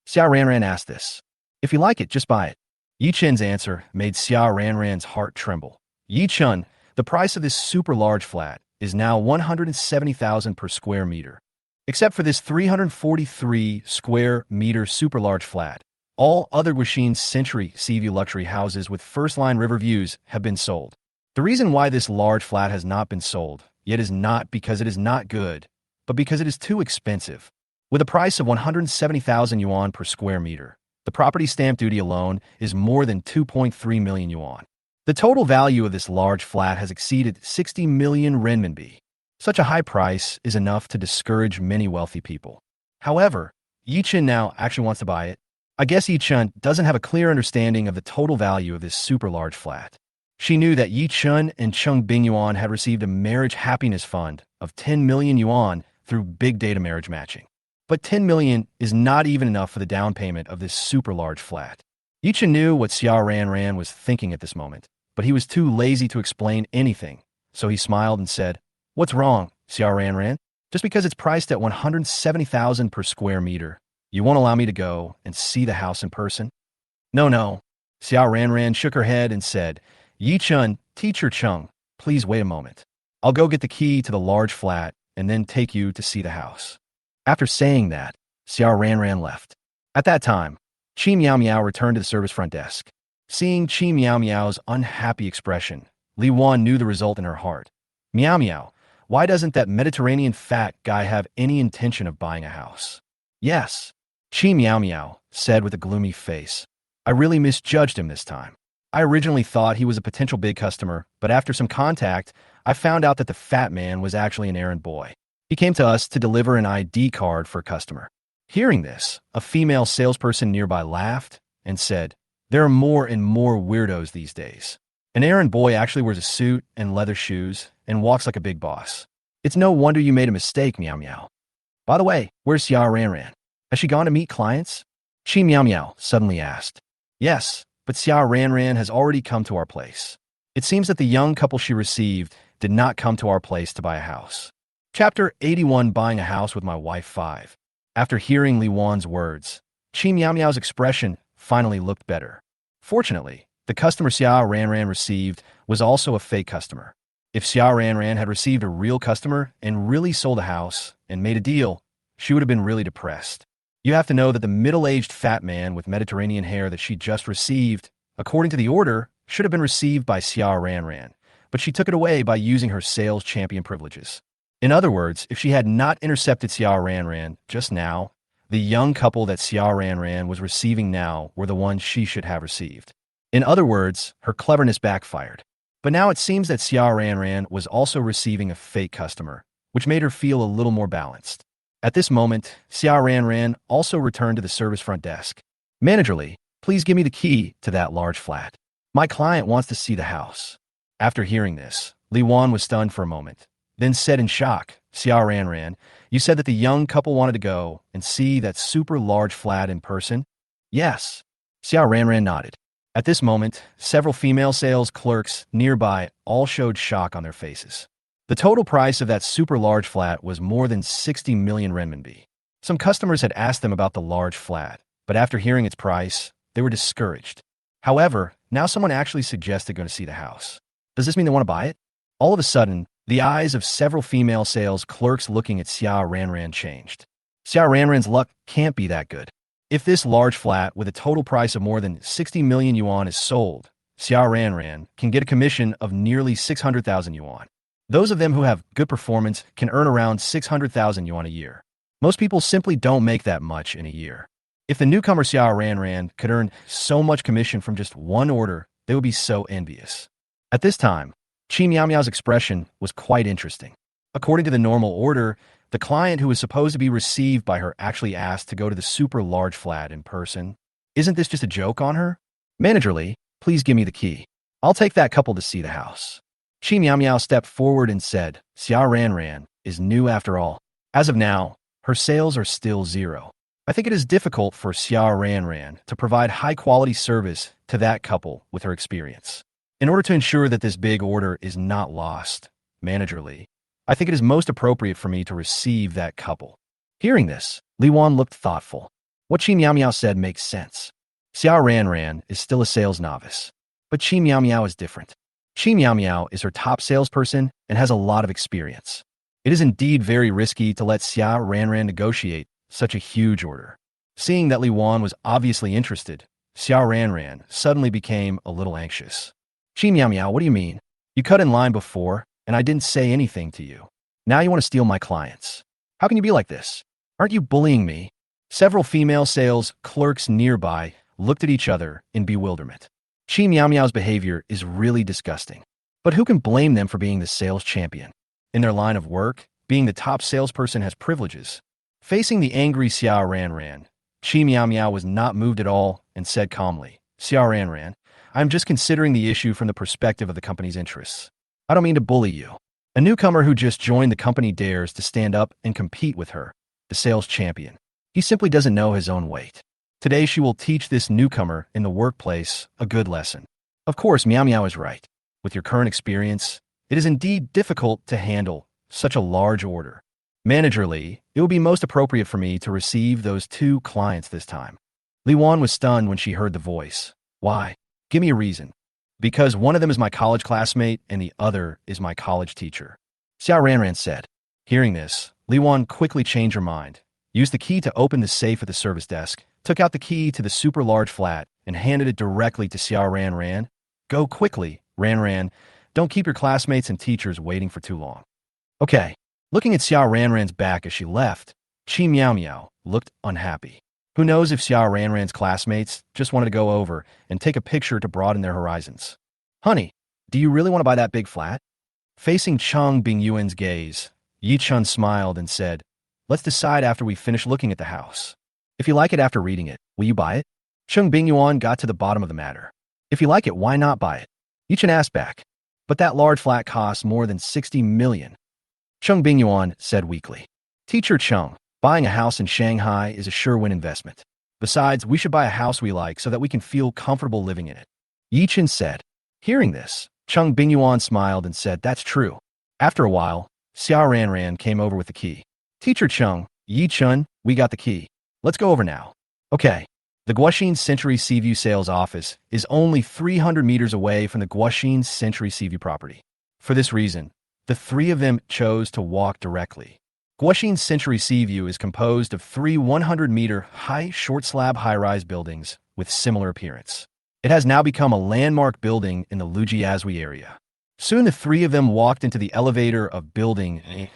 Xia Ranran asked this. If you like it, just buy it. Ye Chun's answer made Xia Ranran's heart tremble. Ye Chun, the price of this super large flat is now 170,000 per square meter. Except for this 343 square meter super large flat, all other Wuxin's Century Seaview luxury houses with first-line river views have been sold. The reason why this large flat has not been sold yet is not because it is not good, but because it is too expensive. With a price of 170,000 yuan per square meter, the property stamp duty alone is more than 2.3 million yuan. The total value of this large flat has exceeded 60 million renminbi. Such a high price is enough to discourage many wealthy people. However, Ye Chun now actually wants to buy it. I guess Ye Chun doesn't have a clear understanding of the total value of this super large flat. She knew that Ye Chun and Cheng Bingyuan had received a marriage happiness fund of 10 million yuan through big data marriage matching. But 10 million is not even enough for the down payment of this super large flat. Ye Chun knew what Xia Ranran was thinking at this moment, but he was too lazy to explain anything, so he smiled and said, "What's wrong, Xia Ranran? Just because it's priced at 170,000 per square meter, you won't allow me to go and see the house in person?" No. Xia Ranran shook her head and said, "Ye Chun, teacher Chung, please wait a moment. I'll go get the key to the large flat and then take you to see the house." After saying that, Xia Ranran left. At that time, Chi Miao Miao returned to the service front desk. Seeing Chi Miao Miao's unhappy expression, Li Wan knew the result in her heart. "Miao Miao, why doesn't that Mediterranean fat guy have any intention of buying a house?" "Yes," Chi Miao Miao said with a gloomy face. "I really misjudged him this time. I originally thought he was a potential big customer, but after some contact, I found out that the fat man was actually an errand boy. He came to us to deliver an ID card for a customer." Hearing this, a female salesperson nearby laughed and said, "There are more and more weirdos these days. An errand boy actually wears a suit and leather shoes and walks like a big boss. It's no wonder you made a mistake, Miao Miao. By the way, where's Xia Ranran? Has she gone to meet clients?" Chi Miao Miao suddenly asked. "Yes, but Xia Ranran has already come to our place. It seems that the young couple she received did not come to our place to buy a house." Chapter 81, Buying a House with My Wife 5. After hearing Li Wan's words, Chi Miao Miao's expression finally looked better. Fortunately, the customer Xia Ranran received was also a fake customer. If Xia Ranran had received a real customer and really sold a house and made a deal, she would have been really depressed. You have to know that the middle-aged fat man with Mediterranean hair that she just received, according to the order, should have been received by Xia Ranran, but she took it away by using her sales champion privileges. In other words, if she had not intercepted Xia Ranran just now, the young couple that Xia Ranran was receiving now were the ones she should have received. In other words, her cleverness backfired. But now it seems that Xia Ranran was also receiving a fake customer, which made her feel a little more balanced. At this moment, Xia Ranran also returned to the service front desk. "Managerly, please give me the key to that large flat. My client wants to see the house." After hearing this, Li Wan was stunned for a moment, then said in shock, "Xia Ranran, you said that the young couple wanted to go and see that super large flat in person?" "Yes." Xia Ranran nodded. At this moment, several female sales clerks nearby all showed shock on their faces. The total price of that super large flat was more than 60 million renminbi. Some customers had asked them about the large flat, but after hearing its price, they were discouraged. However, now someone actually suggested going to see the house. Does this mean they want to buy it? All of a sudden, the eyes of several female sales clerks looking at Xia Ranran changed. Xia Ranran's luck can't be that good. If this large flat with a total price of more than 60 million yuan is sold, Xia Ranran can get a commission of nearly 600,000 yuan. Those of them who have good performance can earn around 600,000 yuan a year. Most people simply don't make that much in a year. If the newcomer Xia Ranran could earn so much commission from just one order, they would be so envious. At this time, Chi Miao Miao's expression was quite interesting. According to the normal order, the client who was supposed to be received by her actually asked to go to the super large flat in person. Isn't this just a joke on her? "Managerly, please give me the key. I'll take that couple to see the house." Chi Miao Miao stepped forward and said, "Xia Ranran is new after all. As of now, her sales are still zero. I think it is difficult for Xia Ranran to provide high-quality service to that couple with her experience. In order to ensure that this big order is not lost, managerly, I think it is most appropriate for me to receive that couple. Hearing this, Li Wan looked thoughtful. What Qi Miao Miao said makes sense. Xiao Ran Ran is still a sales novice, but Qi Miao Miao is different. Qi Miao Miao is her top salesperson and has a lot of experience. It is indeed very risky to let Xiao Ran Ran negotiate such a huge order. Seeing that Li Wan was obviously interested, Xiao Ran Ran suddenly became a little anxious. Qi Miao Miao, what do you mean? You cut in line before, and I didn't say anything to you. Now you want to steal my clients. How can you be like this? Aren't you bullying me? Several female sales clerks nearby looked at each other in bewilderment. Qi Miao Miao's behavior is really disgusting. But who can blame them for being the sales champion? In their line of work, being the top salesperson has privileges. Facing the angry Xiao Ran Ran, Qi Miao Miao was not moved at all and said calmly, Xiao Ran Ran, I'm just considering the issue from the perspective of the company's interests. I don't mean to bully you. A newcomer who just joined the company dares to stand up and compete with her, the sales champion. He simply doesn't know his own weight. Today she will teach this newcomer in the workplace a good lesson. Of course, Miao Miao is right. With your current experience, it is indeed difficult to handle such a large order. Managerly, it would be most appropriate for me to receive those 2 clients this time. Li Wan was stunned when she heard the voice. Why? Give me a reason. Because one of them is my college classmate and the other is my college teacher. Xiao Ran Ran said. Hearing this, Li Wan quickly changed her mind, used the key to open the safe at the service desk, took out the key to the super large flat, and handed it directly to Xiao Ran Ran. Go quickly, Ran Ran. Don't keep your classmates and teachers waiting for too long. Okay. Looking at Xiao Ran Ran's back as she left, Qi Miao Miao looked unhappy. Who knows if Xiao Ran Ran's classmates just wanted to go over and take a picture to broaden their horizons. Honey, do you really want to buy that big flat? Facing Cheng Bingyuan's gaze, Ye Chun smiled and said, let's decide after we finish looking at the house. If you like it after reading it, will you buy it? Cheng Bingyuan got to the bottom of the matter. If you like it, why not buy it? Ye Chun asked back. But that large flat costs more than 60 million. Cheng Bingyuan said weakly. Teacher Chung, buying a house in Shanghai is a sure-win investment. Besides, we should buy a house we like so that we can feel comfortable living in it. Ye Chun said. Hearing this, Cheng Bingyuan smiled and said, that's true. After a while, Xiao Ran Ran came over with the key. Teacher Chung, Ye Chun, we got the key. Let's go over now. Okay. The Guoxin Century Seaview sales office is only 300 meters away from the Guoxin Century Seaview property. For this reason, the 3 of them chose to walk directly. Guoxin Century Seaview is composed of 3 100-meter high short-slab high-rise buildings with similar appearance. It has now become a landmark building in the Lujiazui area. Soon the 3 of them walked into the elevator of building a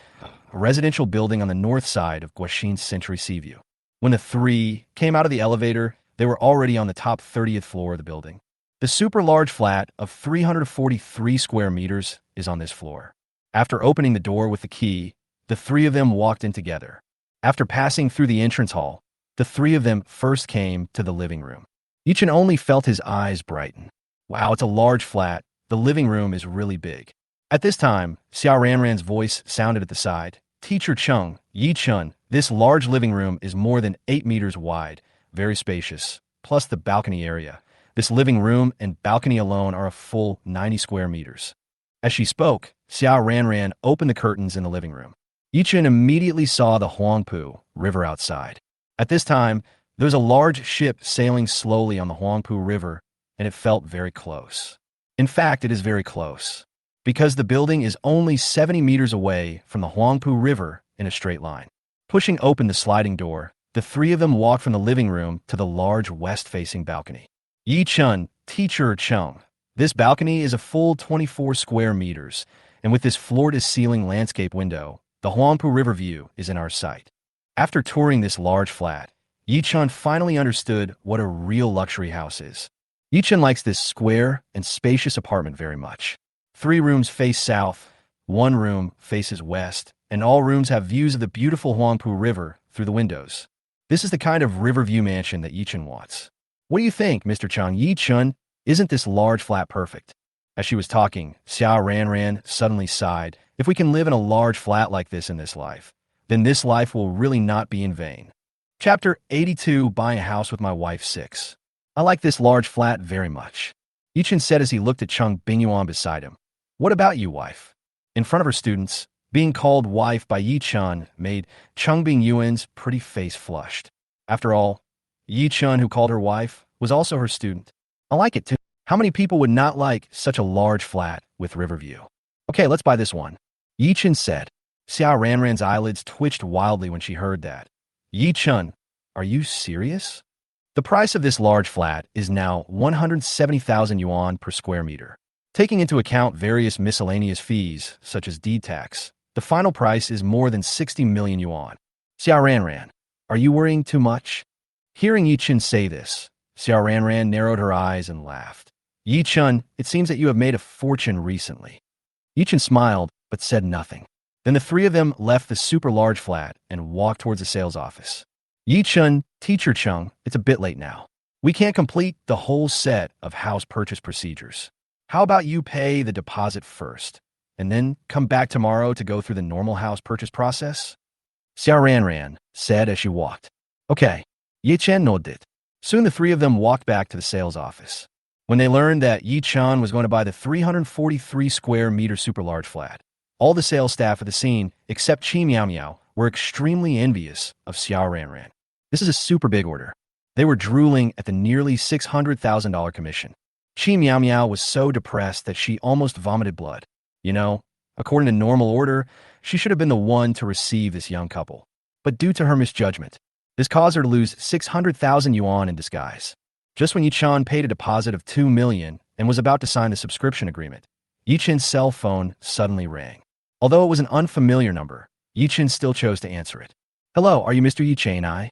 residential building on the north side of Guoxin Century Seaview. When the 3 came out of the elevator, they were already on the top 30th floor of the building. The super large flat of 343 square meters is on this floor. After opening the door with the key, the 3 of them walked in together. After passing through the entrance hall, the 3 of them first came to the living room. Ye Chun only felt his eyes brighten. Wow, it's a large flat. The living room is really big. At this time, Xiao Ran Ran's voice sounded at the side. Teacher Chung, Ye Chun, this large living room is more than 8 meters wide, very spacious, plus the balcony area. This living room and balcony alone are a full 90 square meters. As she spoke, Xiao Ran Ran opened the curtains in the living room. Ye Chun immediately saw the Huangpu River outside. At this time, there was a large ship sailing slowly on the Huangpu River, and it felt very close. In fact, it is very close, because the building is only 70 meters away from the Huangpu River in a straight line. Pushing open the sliding door, the 3 of them walked from the living room to the large west-facing balcony. Ye Chun, Teacher Chung. This balcony is a full 24 square meters, and with this floor-to-ceiling landscape window, the Huangpu River view is in our sight. After touring this large flat, Ye Chun finally understood what a real luxury house is. Ye Chun likes this square and spacious apartment very much. 3 rooms face south, 1 room faces west, and all rooms have views of the beautiful Huangpu River through the windows. This is the kind of riverview mansion that Ye Chun wants. What do you think, Mr. Chung? Ye Chun, isn't this large flat perfect? As she was talking, Xiao Ran Ran suddenly sighed. If we can live in a large flat like this in this life, then this life will really not be in vain. Chapter 82, Buying a House with My Wife 6. I like this large flat very much. Ye Chun said as he looked at Cheng Bingyuan beside him. What about you, wife? In front of her students, Being called wife by Ye Chun made Cheng Bingyuan's pretty face flushed. After all, Ye Chun, who called her wife, was also her student. I like it too. How many people would not like such a large flat with river view? Okay, let's buy this one. Ye Chun said. Xiao Ranran's eyelids twitched wildly when she heard that. Ye Chun, are you serious? The price of this large flat is now 170,000 yuan per square meter. Taking into account various miscellaneous fees, such as deed tax, the final price is more than 60 million yuan. Xiao Ranran, are you worrying too much? Hearing Ye Chun say this, Xiao Ranran narrowed her eyes and laughed. Ye Chun, it seems that you have made a fortune recently. Ye Chun smiled, but said nothing. Then the three of them left the super large flat and walked towards the sales office. Ye Chun, teacher Chung, it's a bit late now. We can't complete the whole set of house purchase procedures. How about you pay the deposit first, and then come back tomorrow to go through the normal house purchase process? Xiao Ranran said as she walked. Okay. Ye Chun nodded. Soon the three of them walked back to the sales office. When they learned that Ye Chun was going to buy the 343 square meter super large flat, all the sales staff at the scene, except Chi Miao Miao, were extremely envious of Xiao Ranran. This is a super big order. They were drooling at the nearly $600,000 commission. Chi Miao Miao was so depressed that she almost vomited blood. You know, according to normal order, she should have been the one to receive this young couple. But due to her misjudgment, this caused her to lose 600,000 yuan in disguise. Just when Ye Chun paid a deposit of 2 million and was about to sign the subscription agreement, Ye Chun's cell phone suddenly rang. Although it was an unfamiliar number, Ye Chun still chose to answer it. Hello, are you Mr. Ye Chun?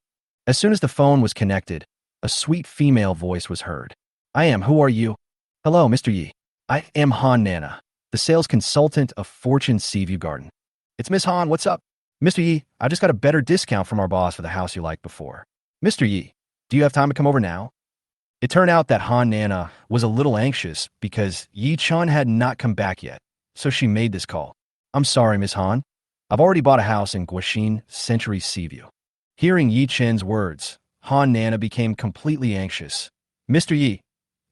As soon as the phone was connected, a sweet female voice was heard. I am. Who are you? Hello, Mr. Ye. I am Han Nana, the sales consultant of Fortune Seaview Garden. It's Miss Han. What's up? Mr. Yi, I just got a better discount from our boss for the house you liked before. Mr. Yi, do you have time to come over now? It turned out that Han Nana was a little anxious because Ye Chun had not come back yet, so she made this call. I'm sorry, Miss Han. I've already bought a house in Guoxin Century Seaview. Hearing Ye Chun's words, Han Nana became completely anxious. Mr. Yi,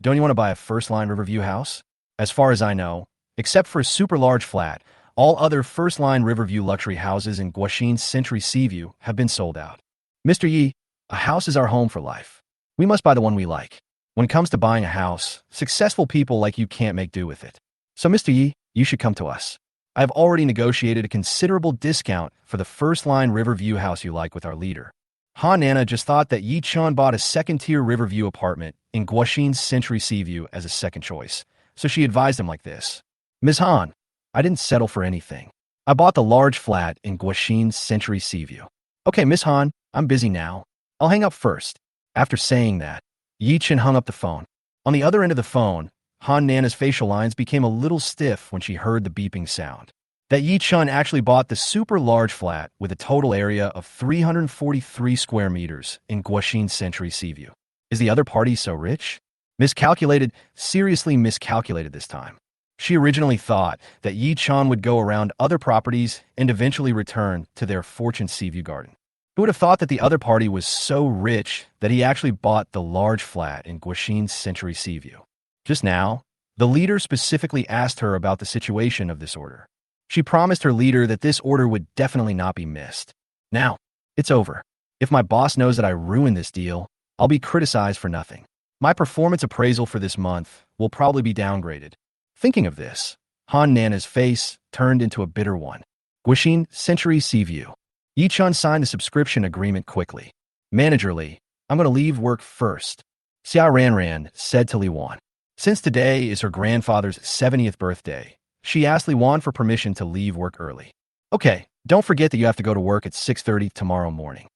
don't you want to buy a first-line Riverview house? As far as I know, except for a super large flat, all other first-line Riverview luxury houses in Guoxin Century Seaview have been sold out. Mr. Yi, a house is our home for life. We must buy the one we like. When it comes to buying a house, successful people like you can't make do with it. So, Mr. Yi, you should come to us. I have already negotiated a considerable discount for the first-line Riverview house you like with our leader. Han Nana just thought that Ye Chun bought a second-tier Riverview apartment in Guoxin Century Seaview as a second choice, so she advised him like this. Ms. Han, I didn't settle for anything. I bought the large flat in Guoxin Century Seaview. Okay, Miss Han, I'm busy now. I'll hang up first. After saying that, Ye Chun hung up the phone. On the other end of the phone, Han Nana's facial lines became a little stiff when she heard the beeping sound. That Ye Chun actually bought the super large flat with a total area of 343 square meters in Guoxin Century Seaview. Is the other party so rich? Miscalculated, seriously miscalculated this time. She originally thought that Ye Chun would go around other properties and eventually return to their Fortune Seaview Garden. Who would have thought that the other party was so rich that he actually bought the large flat in Guoxin Century Seaview? Just now, the leader specifically asked her about the situation of this order. She promised her leader that this order would definitely not be missed. Now, it's over. If my boss knows that I ruined this deal, I'll be criticized for nothing. My performance appraisal for this month will probably be downgraded. Thinking of this, Han Nana's face turned into a bitter one. Guoxin Century Seaview. Ye Chun signed the subscription agreement quickly. Manager Li, I'm going to leave work first. Xiao Ranran said to Li Wan. Since today is her grandfather's 70th birthday, she asked Li Wan for permission to leave work early. Okay, don't forget that you have to go to work at 6:30 tomorrow morning.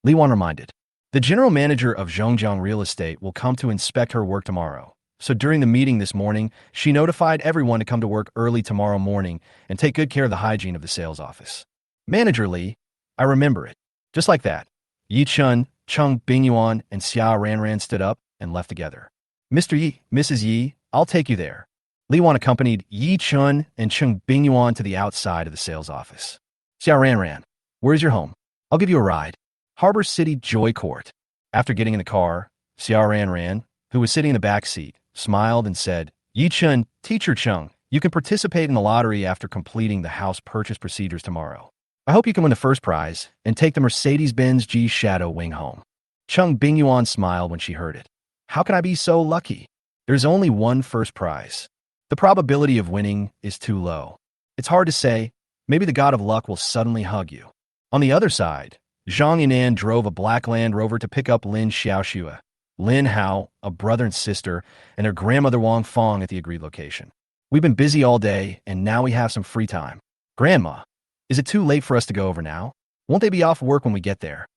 Li Wan reminded. The general manager of Zhongjiang Real Estate will come to inspect her work tomorrow. So during the meeting this morning, she notified everyone to come to work early tomorrow morning and take good care of the hygiene of the sales office. Manager Li, I remember it. Just like that, Ye Chun, Cheng Bingyuan, and Xiao Ranran stood up and left together. Mr. Yi, Mrs. Yi, I'll take you there. Li Wan accompanied Ye Chun and Cheng Bingyuan to the outside of the sales office. Xiao Ranran, where's your home? I'll give you a ride. Harbor City Joy Court. After getting in the car, Xiao Ranran, who was sitting in the back seat, smiled and said, Ye Chun, teacher Chung, You can participate in the lottery after completing the house purchase procedures tomorrow. I hope you can win the first prize and take the Mercedes-Benz G Shadow Wing home. Cheng Bingyuan smiled when she heard it. How can I be so lucky? There's only one first prize. The probability of winning is too low. It's hard to say. Maybe the god of luck will suddenly hug you. On the other side, Zhang Yinan drove a black Land Rover to pick up Lin Xiaoxue, Lin Hao, a brother and sister, and their grandmother Wang Fong at the agreed location. We've been busy all day, and now we have some free time. Grandma, is it too late for us to go over now? Won't they be off work when we get there?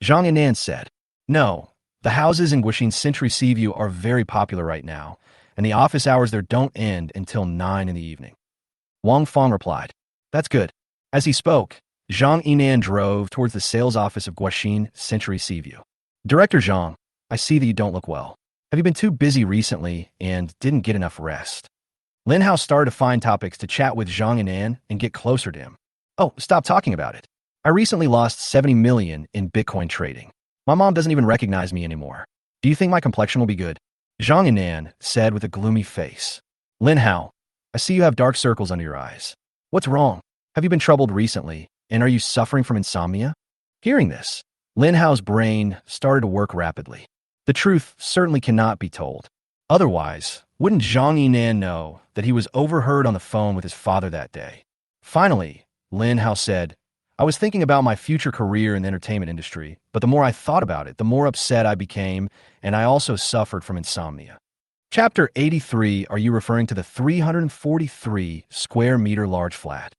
Zhang Yinan said, No, the houses in Guixin Century Seaview are very popular right now, and the office hours there don't end until 9 in the evening. Wang Fong replied, That's good. As he spoke, Zhang Yinan drove towards the sales office of Guixin Century Seaview. Director Zhang, I see that you don't look well. Have you been too busy recently and didn't get enough rest? Lin Hao started to find topics to chat with Zhang Yinan and get closer to him. Oh, stop talking about it. I recently lost 70 million in Bitcoin trading. My mom doesn't even recognize me anymore. Do you think my complexion will be good? Zhang Yinan said with a gloomy face. Lin Hao, I see you have dark circles under your eyes. What's wrong? Have you been troubled recently, and are you suffering from insomnia? Hearing this, Lin Hao's brain started to work rapidly. The truth certainly cannot be told. Otherwise, wouldn't Zhang Yinan know that he was overheard on the phone with his father that day? Finally, Lin Hao said, I was thinking about my future career in the entertainment industry, but the more I thought about it, the more upset I became, and I also suffered from insomnia. Chapter 83, are you referring to the 343 square meter large flat?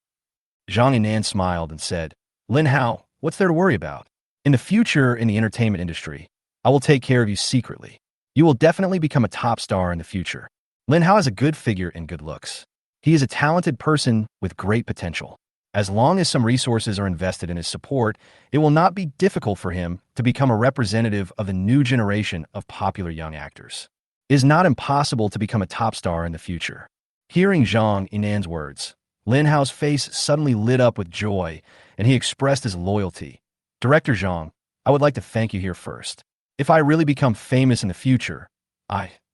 Zhang Yinan smiled and said, Lin Hao, what's there to worry about? In the future in the entertainment industry, I will take care of you secretly. You will definitely become a top star in the future. Lin Hao has a good figure and good looks. He is a talented person with great potential. As long as some resources are invested in his support, it will not be difficult for him to become a representative of the new generation of popular young actors. It is not impossible to become a top star in the future. Hearing Zhang Yinan's words, Lin Hao's face suddenly lit up with joy, and he expressed his loyalty. Director Zhang, I would like to thank you here first. If I really become famous in the future,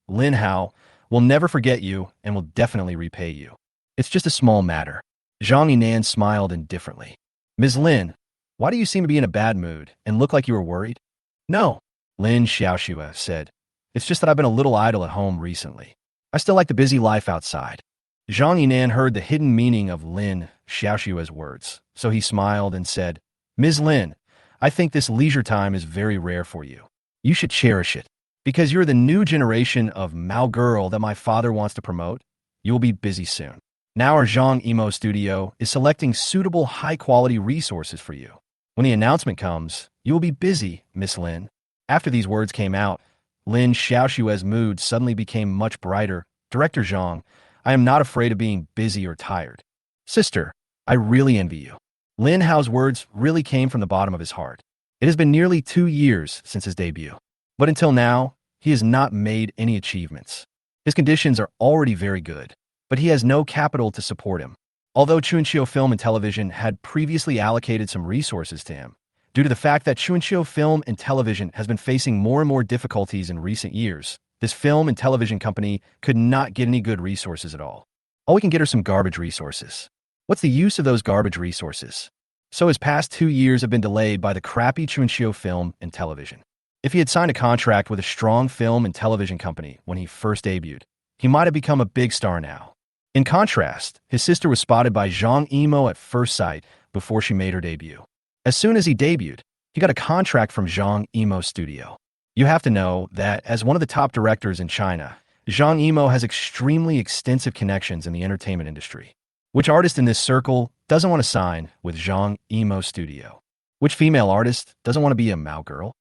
Lin Hao, will never forget you and will definitely repay you. It's just a small matter. Zhang Yinan smiled indifferently. Ms. Lin, why do you seem to be in a bad mood and look like you were worried? No, Lin Xiaoxue said. It's just that I've been a little idle at home recently. I still like the busy life outside. Zhang Yinan heard the hidden meaning of Lin Xiaoxue's words, so he smiled and said, Ms. Lin, I think this leisure time is very rare for you. You should cherish it. Because you're the new generation of Mao girl that my father wants to promote, you will be busy soon. Now our Zhang Emo studio is selecting suitable high-quality resources for you. When the announcement comes, you will be busy, Miss Lin. After these words came out, Lin Xiaoxue's mood suddenly became much brighter. Director Zhang, I am not afraid of being busy or tired. Sister, I really envy you. Lin Hao's words really came from the bottom of his heart. It has been nearly 2 years since his debut. But until now, he has not made any achievements. His conditions are already very good, but he has no capital to support him. Although Chunqiu Film and Television had previously allocated some resources to him, due to the fact that Chunqiu Film and Television has been facing more and more difficulties in recent years, this film and television company could not get any good resources at all. All we can get are some garbage resources. What's the use of those garbage resources? So his past 2 years have been delayed by the crappy Chunqiu Film and Television. If he had signed a contract with a strong film and television company when he first debuted, he might have become a big star now. In contrast, his sister was spotted by Zhang Emo at first sight before she made her debut. As soon as he debuted, he got a contract from Zhang Emo's studio. You have to know that as one of the top directors in China, Zhang Emo has extremely extensive connections in the entertainment industry. Which artist in this circle doesn't want to sign with Zhang Emo's studio? Which female artist doesn't want to be a Mao girl?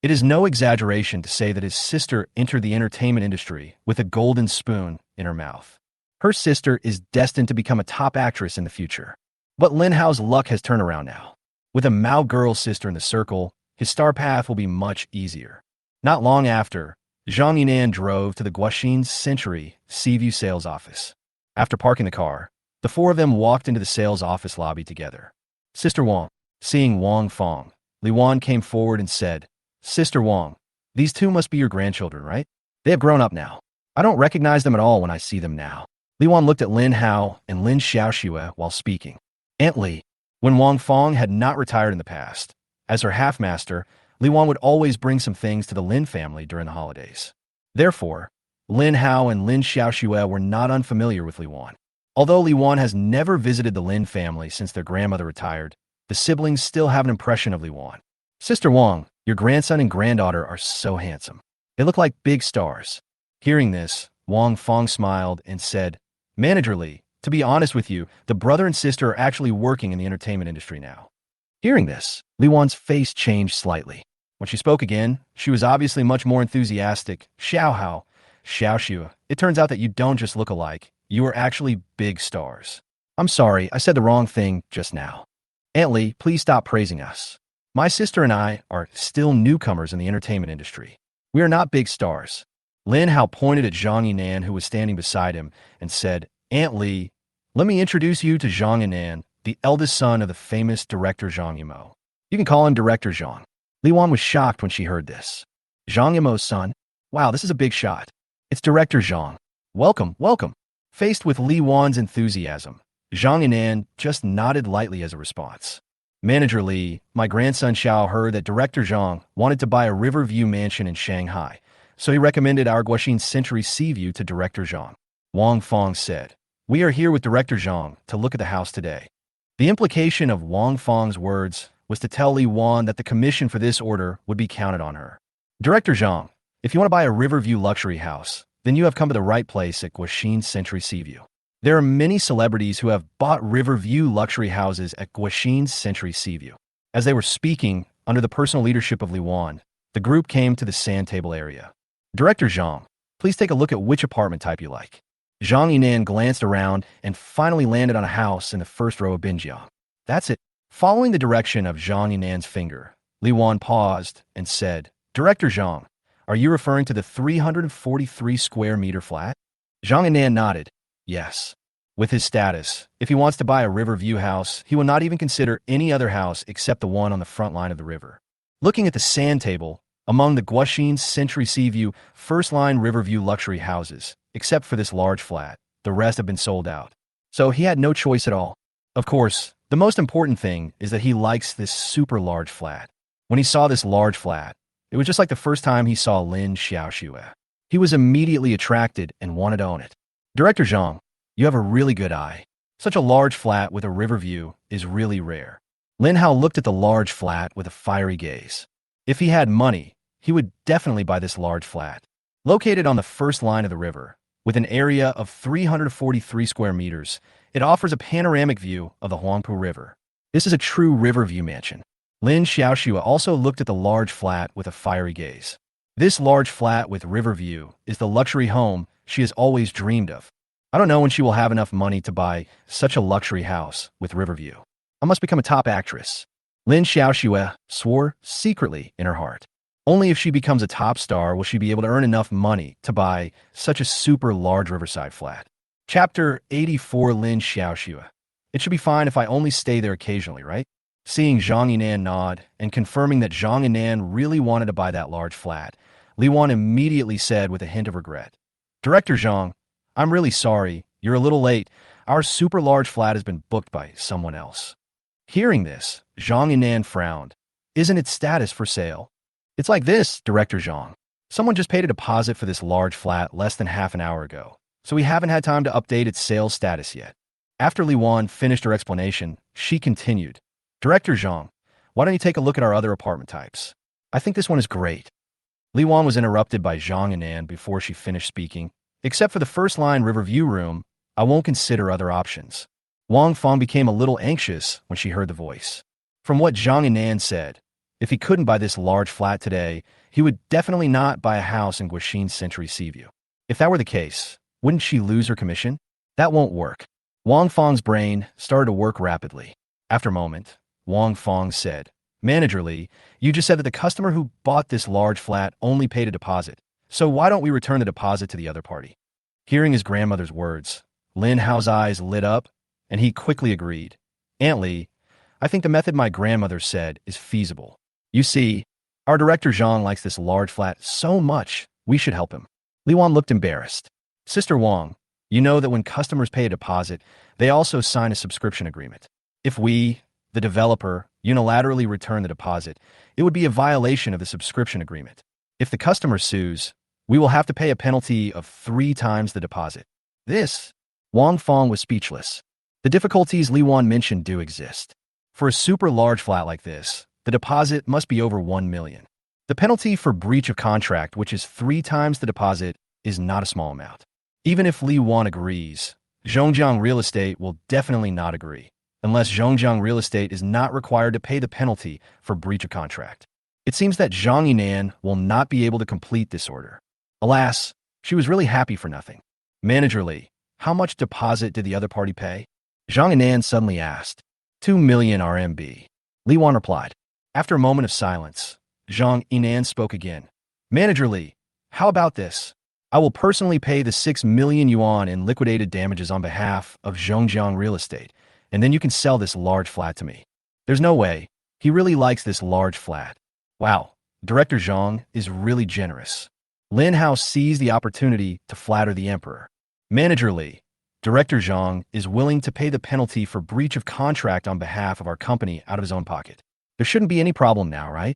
It is no exaggeration to say that his sister entered the entertainment industry with a golden spoon in her mouth. Her sister is destined to become a top actress in the future. But Lin Hao's luck has turned around now. With a Mao girl sister in the circle, his star path will be much easier. Not long after, Zhang Yinan drove to the Guixin Century Seaview sales office. After parking the car, the four of them walked into the sales office lobby together. Sister Wang, seeing Wang Fong, Li Wan came forward and said, Sister Wang, these two must be your grandchildren, right? They have grown up now. I don't recognize them at all when I see them now. Li Wan looked at Lin Hao and Lin Xiaoxue while speaking. Aunt Li. When Wang Fong had not retired in the past, as her half-master, Li Wan would always bring some things to the Lin family during the holidays. Therefore, Lin Hao and Lin Xiaoxue were not unfamiliar with Li Wan. Although Li Wan has never visited the Lin family since their grandmother retired, the siblings still have an impression of Li Wan. Sister Wang, your grandson and granddaughter are so handsome. They look like big stars. Hearing this, Wang Fong smiled and said, Manager Li, to be honest with you, the brother and sister are actually working in the entertainment industry now. Hearing this, Li Wan's face changed slightly. When she spoke again, she was obviously much more enthusiastic. Xiaoxue, it turns out that you don't just look alike, you are actually big stars. I'm sorry, I said the wrong thing just now. Aunt Li, please stop praising us. My sister and I are still newcomers in the entertainment industry. We are not big stars. Lin Hao pointed at Zhang Yinan, who was standing beside him, and said, Aunt Li, let me introduce you to Zhang Yinan, the eldest son of the famous director Zhang Yimou. You can call him Director Zhang. Li Wan was shocked when she heard this. Zhang Yimou's son? Wow, this is a big shot. It's Director Zhang. Welcome, welcome. Faced with Li Wan's enthusiasm, Zhang Yinan just nodded lightly as a response. Manager Li, my grandson Xiao heard that Director Zhang wanted to buy a Riverview mansion in Shanghai, so he recommended our Guaxin Century Seaview to Director Zhang. Wang Fong said, We are here with Director Zhang to look at the house today. The implication of Wang Fong's words was to tell Li Wan that the commission for this order would be counted on her. Director Zhang, if you want to buy a Riverview luxury house, then you have come to the right place at Guaxin Century Seaview. There are many celebrities who have bought Riverview luxury houses at Guaxin Century Seaview. As they were speaking, under the personal leadership of Li Wan, the group came to the sand table area. Director Zhang, please take a look at which apartment type you like. Zhang Yinan glanced around and finally landed on a house in the first row of Bingyuan. That's it. Following the direction of Zhang Yinan's finger, Li Wan paused and said, Director Zhang, are you referring to the 343 square meter flat? Zhang Yinan nodded. Yes. With his status, if he wants to buy a Riverview house, he will not even consider any other house except the one on the front line of the river. Looking at the sand table, among the Guaxin Century Seaview first-line Riverview luxury houses, except for this large flat, the rest have been sold out. So he had no choice at all. Of course, the most important thing is that he likes this super large flat. When he saw this large flat, it was just like the first time he saw Lin Xiaoxue. He was immediately attracted and wanted to own it. Director Zhang, you have a really good eye. Such a large flat with a river view is really rare. Lin Hao looked at the large flat with a fiery gaze. If he had money, he would definitely buy this large flat. Located on the first line of the river, with an area of 343 square meters, it offers a panoramic view of the Huangpu River. This is a true riverview mansion. Lin Xiaoxue also looked at the large flat with a fiery gaze. This large flat with river view is the luxury home she has always dreamed of. I don't know when she will have enough money to buy such a luxury house with river view. I must become a top actress. Lin Xiaoxue swore secretly in her heart. Only if she becomes a top star will she be able to earn enough money to buy such a super large riverside flat. Chapter 84 Lin Xiaoxue. It should be fine if I only stay there occasionally, right? Seeing Zhang Yinan nod and confirming that Zhang Yinan really wanted to buy that large flat, Li Wan immediately said with a hint of regret, Director Zhang, I'm really sorry. You're a little late. Our super large flat has been booked by someone else. Hearing this, Zhang Yinan frowned. Isn't its status for sale? It's like this, Director Zhang. Someone just paid a deposit for this large flat less than half an hour ago, so we haven't had time to update its sales status yet. After Li Wan finished her explanation, she continued, Director Zhang, why don't you take a look at our other apartment types? I think this one is great. Li Wan was interrupted by Zhang Yinan before she finished speaking. Except for the first-line Riverview room, I won't consider other options. Wang Fong became a little anxious when she heard the voice. From what Zhang Yinan said, if he couldn't buy this large flat today, he would definitely not buy a house in Guaxin Century Seaview. If that were the case, wouldn't she lose her commission? That won't work. Wang Fong's brain started to work rapidly. After a moment, Wang Fong said, Manager Li, you just said that the customer who bought this large flat only paid a deposit. So why don't we return the deposit to the other party? Hearing his grandmother's words, Lin Hao's eyes lit up, and he quickly agreed. Aunt Li, I think the method my grandmother said is feasible. You see, our Director Zhang likes this large flat so much, we should help him. Li Wan looked embarrassed. Sister Wang, You know that when customers pay a deposit, they also sign a subscription agreement. If we, the developer, unilaterally return the deposit, it would be a violation of the subscription agreement. If the customer sues, we will have to pay a penalty of 3 times the deposit. This, Wang Fong was speechless. The difficulties Li Wan mentioned do exist. For a super large flat like this, the deposit must be over 1 million. The penalty for breach of contract, which is 3 times the deposit, is not a small amount. Even if Li Wan agrees, Zhongjiang Real Estate will definitely not agree, unless Zhongjiang Real Estate is not required to pay the penalty for breach of contract. It seems that Zhang Yinan will not be able to complete this order. Alas, she was really happy for nothing. Manager Li, how much deposit did the other party pay? Zhang Yinan suddenly asked. 2 million RMB. Li Wan replied. After a moment of silence, Zhang Yinan spoke again. Manager Li, how about this? I will personally pay the 6 million yuan in liquidated damages on behalf of Zhongjiang Real Estate, and then you can sell this large flat to me. There's no way. He really likes this large flat. Wow, Director Zhang is really generous. Lin House seized the opportunity to flatter the emperor. Manager Li, Director Zhang is willing to pay the penalty for breach of contract on behalf of our company out of his own pocket. There shouldn't be any problem now, right?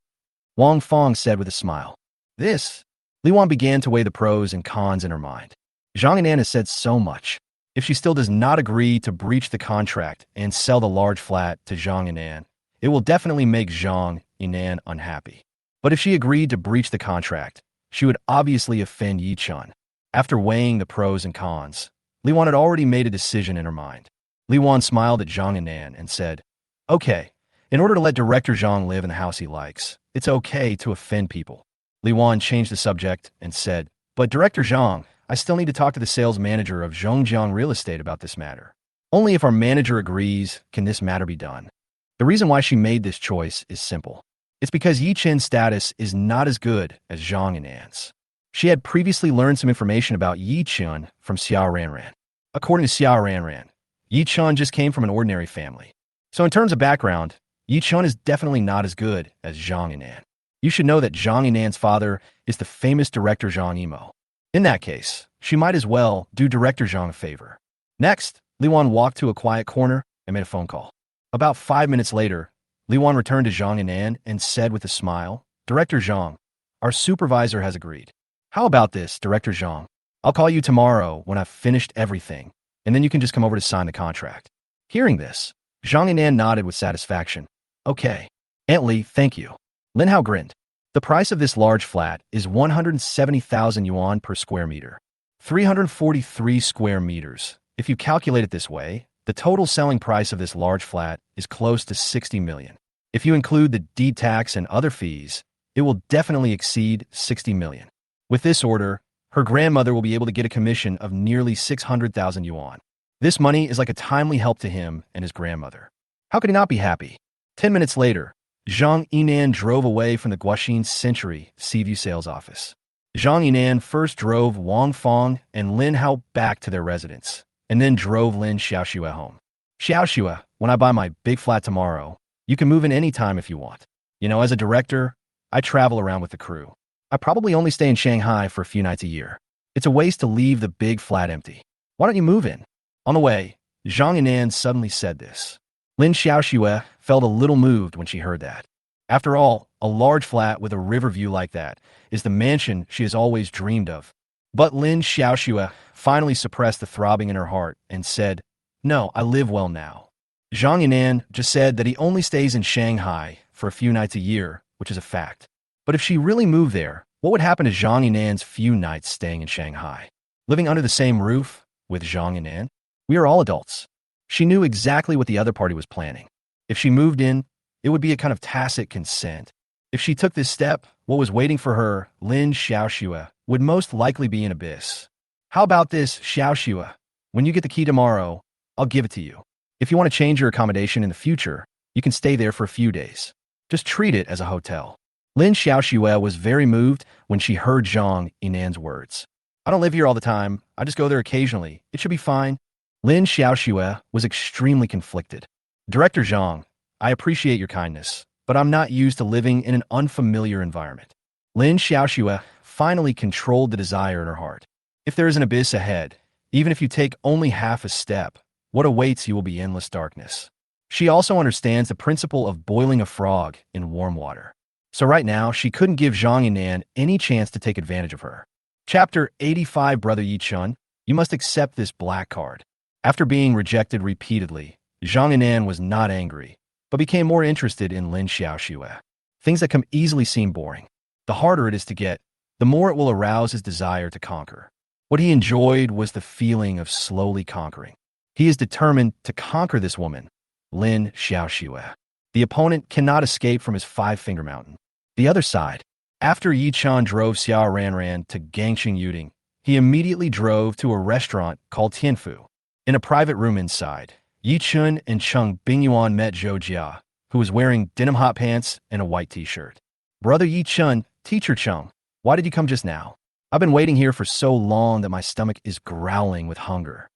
Wang Fong said with a smile. This. Li Wan began to weigh the pros and cons in her mind. Zhang Yinan has said so much. If she still does not agree to breach the contract and sell the large flat to Zhang Yinan, it will definitely make Zhang Yinan unhappy. But if she agreed to breach the contract, she would obviously offend Ye Chun. After weighing the pros and cons, Li Wan had already made a decision in her mind. Li Wan smiled at Zhang Yinan and said, Okay, in order to let Director Zhang live in the house he likes, it's okay to offend people. Li Wan changed the subject and said, But Director Zhang, I still need to talk to the sales manager of Zhongjiang Real Estate about this matter. Only if our manager agrees can this matter be done. The reason why she made this choice is simple. It's because Ye Chun's status is not as good as Zhang Yinan's. She had previously learned some information about Ye Chun from Xiao Ranran. According to Xiao Ranran, Ye Chun just came from an ordinary family. So in terms of background, Ye Chun is definitely not as good as Zhang Yinan. You should know that Zhang Yinan's father is the famous director Zhang Yimou. In that case, she might as well do Director Zhang a favor. Next, Li Wan walked to a quiet corner and made a phone call. About 5 minutes later, Li Wan returned to Zhang Yinan and said with a smile, Director Zhang, our supervisor has agreed. How about this, Director Zhang? I'll call you tomorrow when I've finished everything, and then you can just come over to sign the contract. Hearing this, Zhang Yinan nodded with satisfaction. Okay. Aunt Li, thank you. Lin Hao grinned. The price of this large flat is 170,000 yuan per square meter. 343 square meters. If you calculate it this way, the total selling price of this large flat is close to 60 million. If you include the deed tax and other fees, it will definitely exceed 60 million. With this order, her grandmother will be able to get a commission of nearly 600,000 yuan. This money is like a timely help to him and his grandmother. How could he not be happy? 10 minutes later, Zhang Yinan drove away from the Guaxin Century Seaview sales office. Zhang Yinan first drove Wang Fong and Lin Hao back to their residence, and then drove Lin Xiaoxue home. Xiaoxue, when I buy my big flat tomorrow, you can move in any time if you want. You know, as a director, I travel around with the crew. I probably only stay in Shanghai for a few nights a year. It's a waste to leave the big flat empty. Why don't you move in? On the way, Zhang Yinan suddenly said this. Lin Xiaoxue felt a little moved when she heard that. After all, a large flat with a river view like that is the mansion she has always dreamed of. But Lin Xiaoxue finally suppressed the throbbing in her heart and said, No, I live well now. Zhang Yinan just said that he only stays in Shanghai for a few nights a year, which is a fact. But if she really moved there, what would happen to Zhang Yinan's few nights staying in Shanghai? Living under the same roof with Zhang Yinan? We are all adults. She knew exactly what the other party was planning. If she moved in, it would be a kind of tacit consent. If she took this step, what was waiting for her, Lin Xiaoxue, would most likely be an abyss. How about this, Xiaoxue? When you get the key tomorrow, I'll give it to you. If you want to change your accommodation in the future, you can stay there for a few days. Just treat it as a hotel. Lin Xiaoxue was very moved when she heard Zhang Yinan's words. I don't live here all the time. I just go there occasionally. It should be fine. Lin Xiaoxue was extremely conflicted. Director Zhang, I appreciate your kindness, but I'm not used to living in an unfamiliar environment. Lin Xiaoxue finally controlled the desire in her heart. If there is an abyss ahead, Even if you take only half a step, what awaits you will be endless darkness. She also understands the principle of boiling a frog in warm water. So right now, she couldn't give Zhang Yinan any chance to take advantage of her. Chapter 85. Brother Ye Chun, you must accept this black card. After being rejected repeatedly, Zhang Yinan was not angry, but became more interested in Lin Xiaoxue. Things that can easily seem boring. The harder it is to get, the more it will arouse his desire to conquer. What he enjoyed was the feeling of slowly conquering. He is determined to conquer this woman, Lin Xiaoxue. The opponent cannot escape from his five-finger mountain. The other side. After Ye Chun drove Xiao Ranran to Gangxing Yuding, he immediately drove to a restaurant called Tianfu. In a private room inside, Ye Chun and Cheng Bingyuan met Zhou Jia, who was wearing denim hot pants and a white t-shirt. Brother Ye Chun, teacher Chung, why did you come just now? I've been waiting here for so long that my stomach is growling with hunger.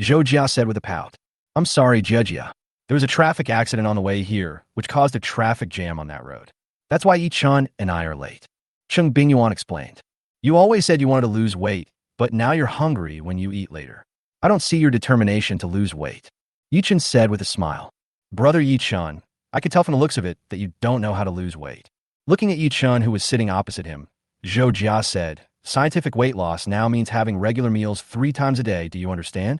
Zhou Jia said with a pout. I'm sorry, Jia. There was a traffic accident on the way here, which caused a traffic jam on that road. That's why Ye Chun and I are late. Cheng Bingyuan explained. You always said you wanted to lose weight, but now you're hungry when you eat later. I don't see your determination to lose weight. Ye Chun said with a smile. Brother Ye Chun, I could tell from the looks of it that you don't know how to lose weight. Looking at Ye Chun, who was sitting opposite him, Zhou Jia said, scientific weight loss now means having regular meals 3 times a day, do you understand?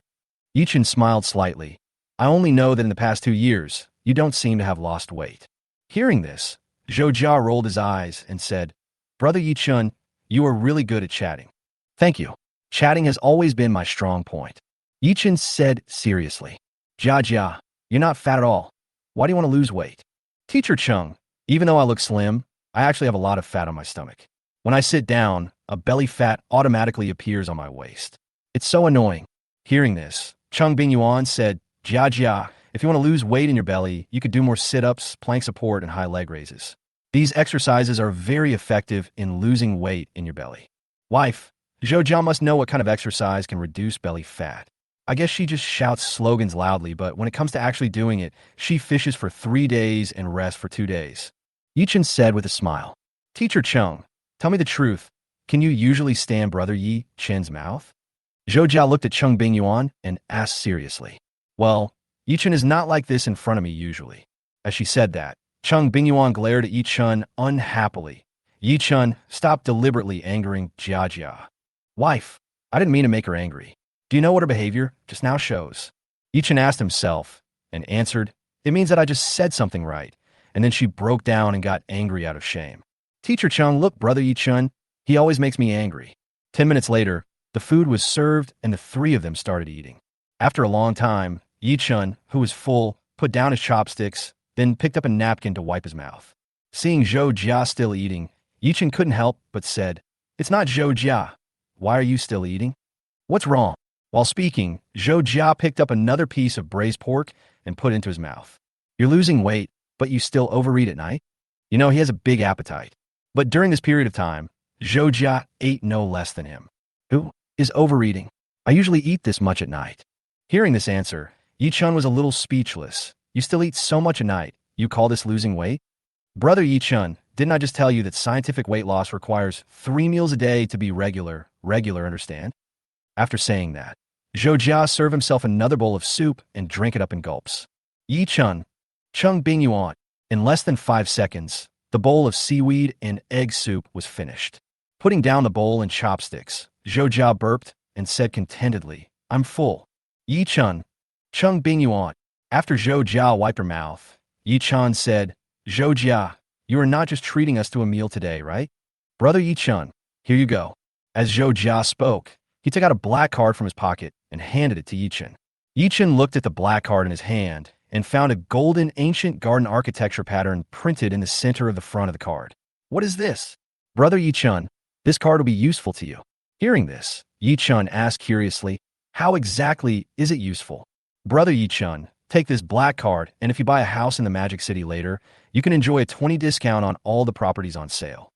Ye Chun smiled slightly. I only know that in the past 2 years, you don't seem to have lost weight. Hearing this, Zhou Jia rolled his eyes and said, Brother Ye Chun, you are really good at chatting. Thank you. Chatting has always been my strong point. Ye Chun said seriously. Jia, you're not fat at all. Why do you want to lose weight? Teacher Chung, even though I look slim, I actually have a lot of fat on my stomach. When I sit down, a belly fat automatically appears on my waist. It's so annoying. Hearing this, Cheng Bingyuan said, Jia, if you want to lose weight in your belly, you could do more sit-ups, plank support, and high leg raises. These exercises are very effective in losing weight in your belly. Wife, Zhou Jia must know what kind of exercise can reduce belly fat. I guess she just shouts slogans loudly, but when it comes to actually doing it, she fishes for 3 days and rests for 2 days. Ye Chun said with a smile. Teacher Chung, tell me the truth. Can you usually stand Brother Ye Chun's mouth? Zhou Jia looked at Cheng Bingyuan and asked seriously. Well, Ye Chun is not like this in front of me usually. As she said that, Cheng Bingyuan glared at Ye Chun unhappily. Ye Chun, stop deliberately angering Jia. Wife, I didn't mean to make her angry. Do you know what her behavior just now shows? Ye Chun asked himself and answered, it means that I just said something right. And then she broke down and got angry out of shame. Teacher Chung, look, Brother Ye Chun, he always makes me angry. 10 minutes later, the food was served and the 3 of them started eating. After a long time, Ye Chun, who was full, put down his chopsticks, then picked up a napkin to wipe his mouth. Seeing Zhou Jia still eating, Ye Chun couldn't help but said, It's not Zhou Jia. Why are you still eating? What's wrong? While speaking, Zhou Jia picked up another piece of braised pork and put it into his mouth. You're losing weight, but you still overeat at night? You know, he has a big appetite. But during this period of time, Zhou Jia ate no less than him. Who is overeating? I usually eat this much at night. Hearing this answer, Ye Chun was a little speechless. You still eat so much a night. You call this losing weight? Brother Ye Chun, didn't I just tell you that scientific weight loss requires 3 meals a day to be regular, understand? After saying that, Zhou Jia served himself another bowl of soup and drank it up in gulps. Ye Chun, Cheng Bingyuan. In less than 5 seconds, the bowl of seaweed and egg soup was finished. Putting down the bowl and chopsticks, Zhou Jia burped and said contentedly, I'm full. Ye Chun, Cheng Bingyuan. After Zhou Jia wiped her mouth, Ye Chun said, Zhou Jia, you are not just treating us to a meal today, right? Brother Ye Chun, here you go. As Zhou Jia spoke, he took out a black card from his pocket and handed it to Ye Chun. Ye Chun looked at the black card in his hand and found a golden ancient garden architecture pattern printed in the center of the front of the card. What is this? Brother Ye Chun, this card will be useful to you. Hearing this, Ye Chun asked curiously, how exactly is it useful? Brother Ye Chun, take this black card, and if you buy a house in the Magic City later, you can enjoy a 20% discount on all the properties on sale.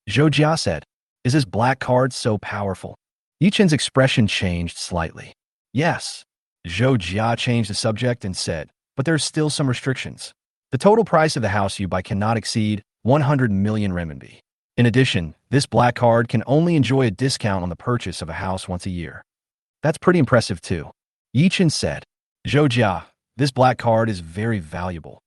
Zhou Jia said, is this black card so powerful? Ye Chun's expression changed slightly. Yes. Zhou Jia changed the subject and said, but there are still some restrictions. The total price of the house you buy cannot exceed 100 million renminbi. In addition, this black card can only enjoy a discount on the purchase of a house once a year. That's pretty impressive too. Ye Chun said. Zhou Jia, this black card is very valuable.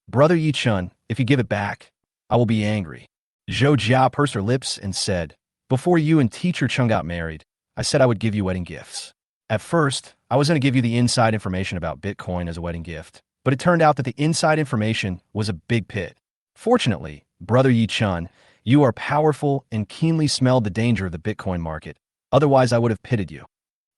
Brother Ye Chun, if you give it back, I will be angry. Zhou Jia pursed her lips and said, before you and teacher Chung got married, I said I would give you wedding gifts. At first, I was going to give you the inside information about Bitcoin as a wedding gift, but it turned out that the inside information was a big pit. Fortunately, Brother Ye Chun, you are powerful and keenly smelled the danger of the Bitcoin market. Otherwise, I would have pitted you.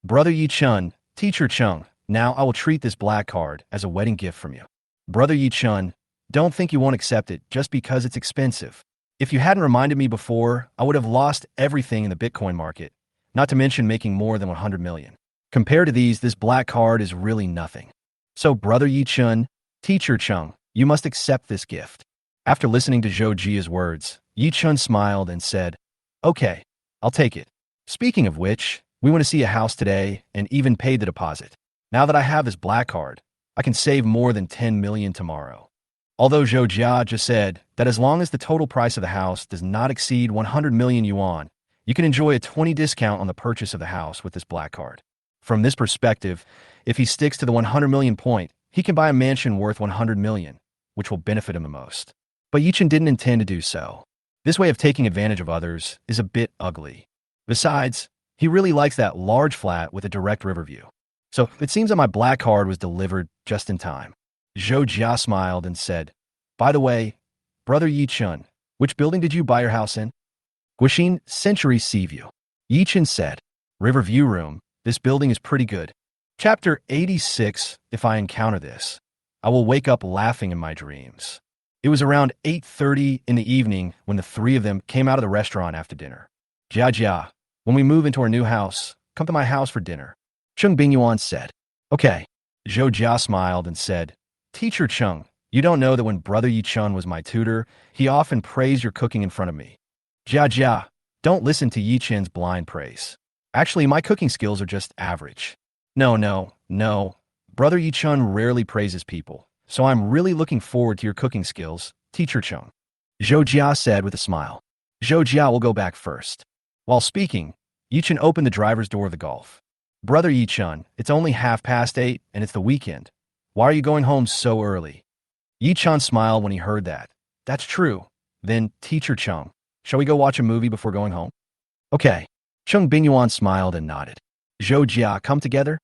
Brother Ye Chun, teacher Chung, now I will treat this black card as a wedding gift from you. Brother Ye Chun, don't think you won't accept it just because it's expensive. If you hadn't reminded me before, I would have lost everything in the Bitcoin market, not to mention making more than 100 million. Compared to these, this black card is really nothing. So, Brother Ye Chun, teacher Chung, you must accept this gift. After listening to Zhou Jia's words, Ye Chun smiled and said, okay, I'll take it. Speaking of which, we want to see a house today and even paid the deposit. Now that I have this black card, I can save more than 10 million tomorrow. Although Zhou Jia just said that as long as the total price of the house does not exceed 100 million yuan, you can enjoy a 20% discount on the purchase of the house with this black card. From this perspective, if he sticks to the 100 million point, he can buy a mansion worth 100 million, which will benefit him the most. But Ye Chun didn't intend to do so. This way of taking advantage of others is a bit ugly. Besides, he really likes that large flat with a direct river view. So it seems that my black card was delivered just in time. Zhou Jia smiled and said, by the way, Brother Ye Chun, which building did you buy your house in? Guixin Century Seaview. Ye Chun said, River View Room, this building is pretty good. Chapter 86, if I encounter this, I will wake up laughing in my dreams. It was around 8:30 in the evening when the three of them came out of the restaurant after dinner. Jia Jia, when we move into our new house, come to my house for dinner. Cheng Bingyuan said, okay. Zhou Jia smiled and said, teacher Chung, you don't know that when Brother Ye Chun was my tutor, he often praised your cooking in front of me. Jia Jia, don't listen to Ye Chun's blind praise. Actually, my cooking skills are just average. No. Brother Ye Chun rarely praises people, so I'm really looking forward to your cooking skills, teacher Chung. Zhou Jia said with a smile. Zhou Jia will go back first. While speaking, Ye Chun opened the driver's door of the Golf. Brother Ye Chun, it's only 8:30 and it's the weekend. Why are you going home so early? Ye Chun smiled when he heard that. That's true. Then, teacher Chung, shall we go watch a movie before going home? Okay. Cheng Bingyuan smiled and nodded. Zhou Jia, come together?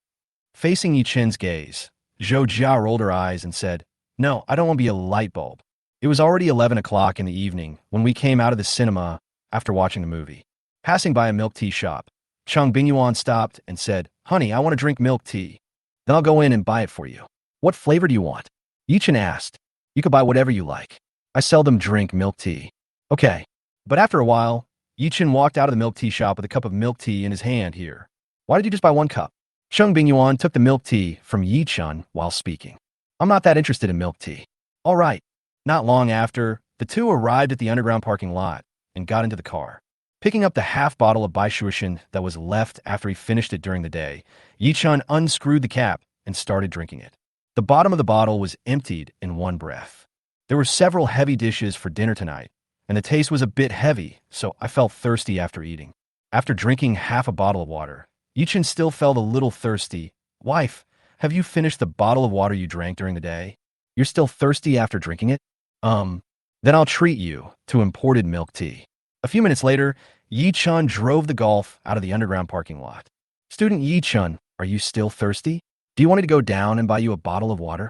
Facing Ye Chun's gaze, Zhou Jia rolled her eyes and said, no, I don't want to be a light bulb. It was already 11 o'clock in the evening when we came out of the cinema after watching the movie. Passing by a milk tea shop, Cheng Bingyuan stopped and said, honey, I want to drink milk tea. Then I'll go in and buy it for you. What flavor do you want? Ye Chun asked. You could buy whatever you like. I seldom drink milk tea. Okay. But after a while, Ye Chun walked out of the milk tea shop with a cup of milk tea in his hand here. Why did you just buy one cup? Cheng Bingyuan took the milk tea from Ye Chun while speaking. I'm not that interested in milk tea. All right. Not long after, the two arrived at the underground parking lot and got into the car. Picking up the half bottle of Baishuishan that was left after he finished it during the day, Ye Chun unscrewed the cap and started drinking it. The bottom of the bottle was emptied in one breath. There were several heavy dishes for dinner tonight, and the taste was a bit heavy, so I felt thirsty after eating. After drinking half a bottle of water, Ye Chun still felt a little thirsty. Wife, have you finished the bottle of water you drank during the day? You're still thirsty after drinking it? Then I'll treat you to imported milk tea. A few minutes later, Ye Chun drove the Golf out of the underground parking lot. Student Ye Chun, are you still thirsty? Do you want me to go down and buy you a bottle of water?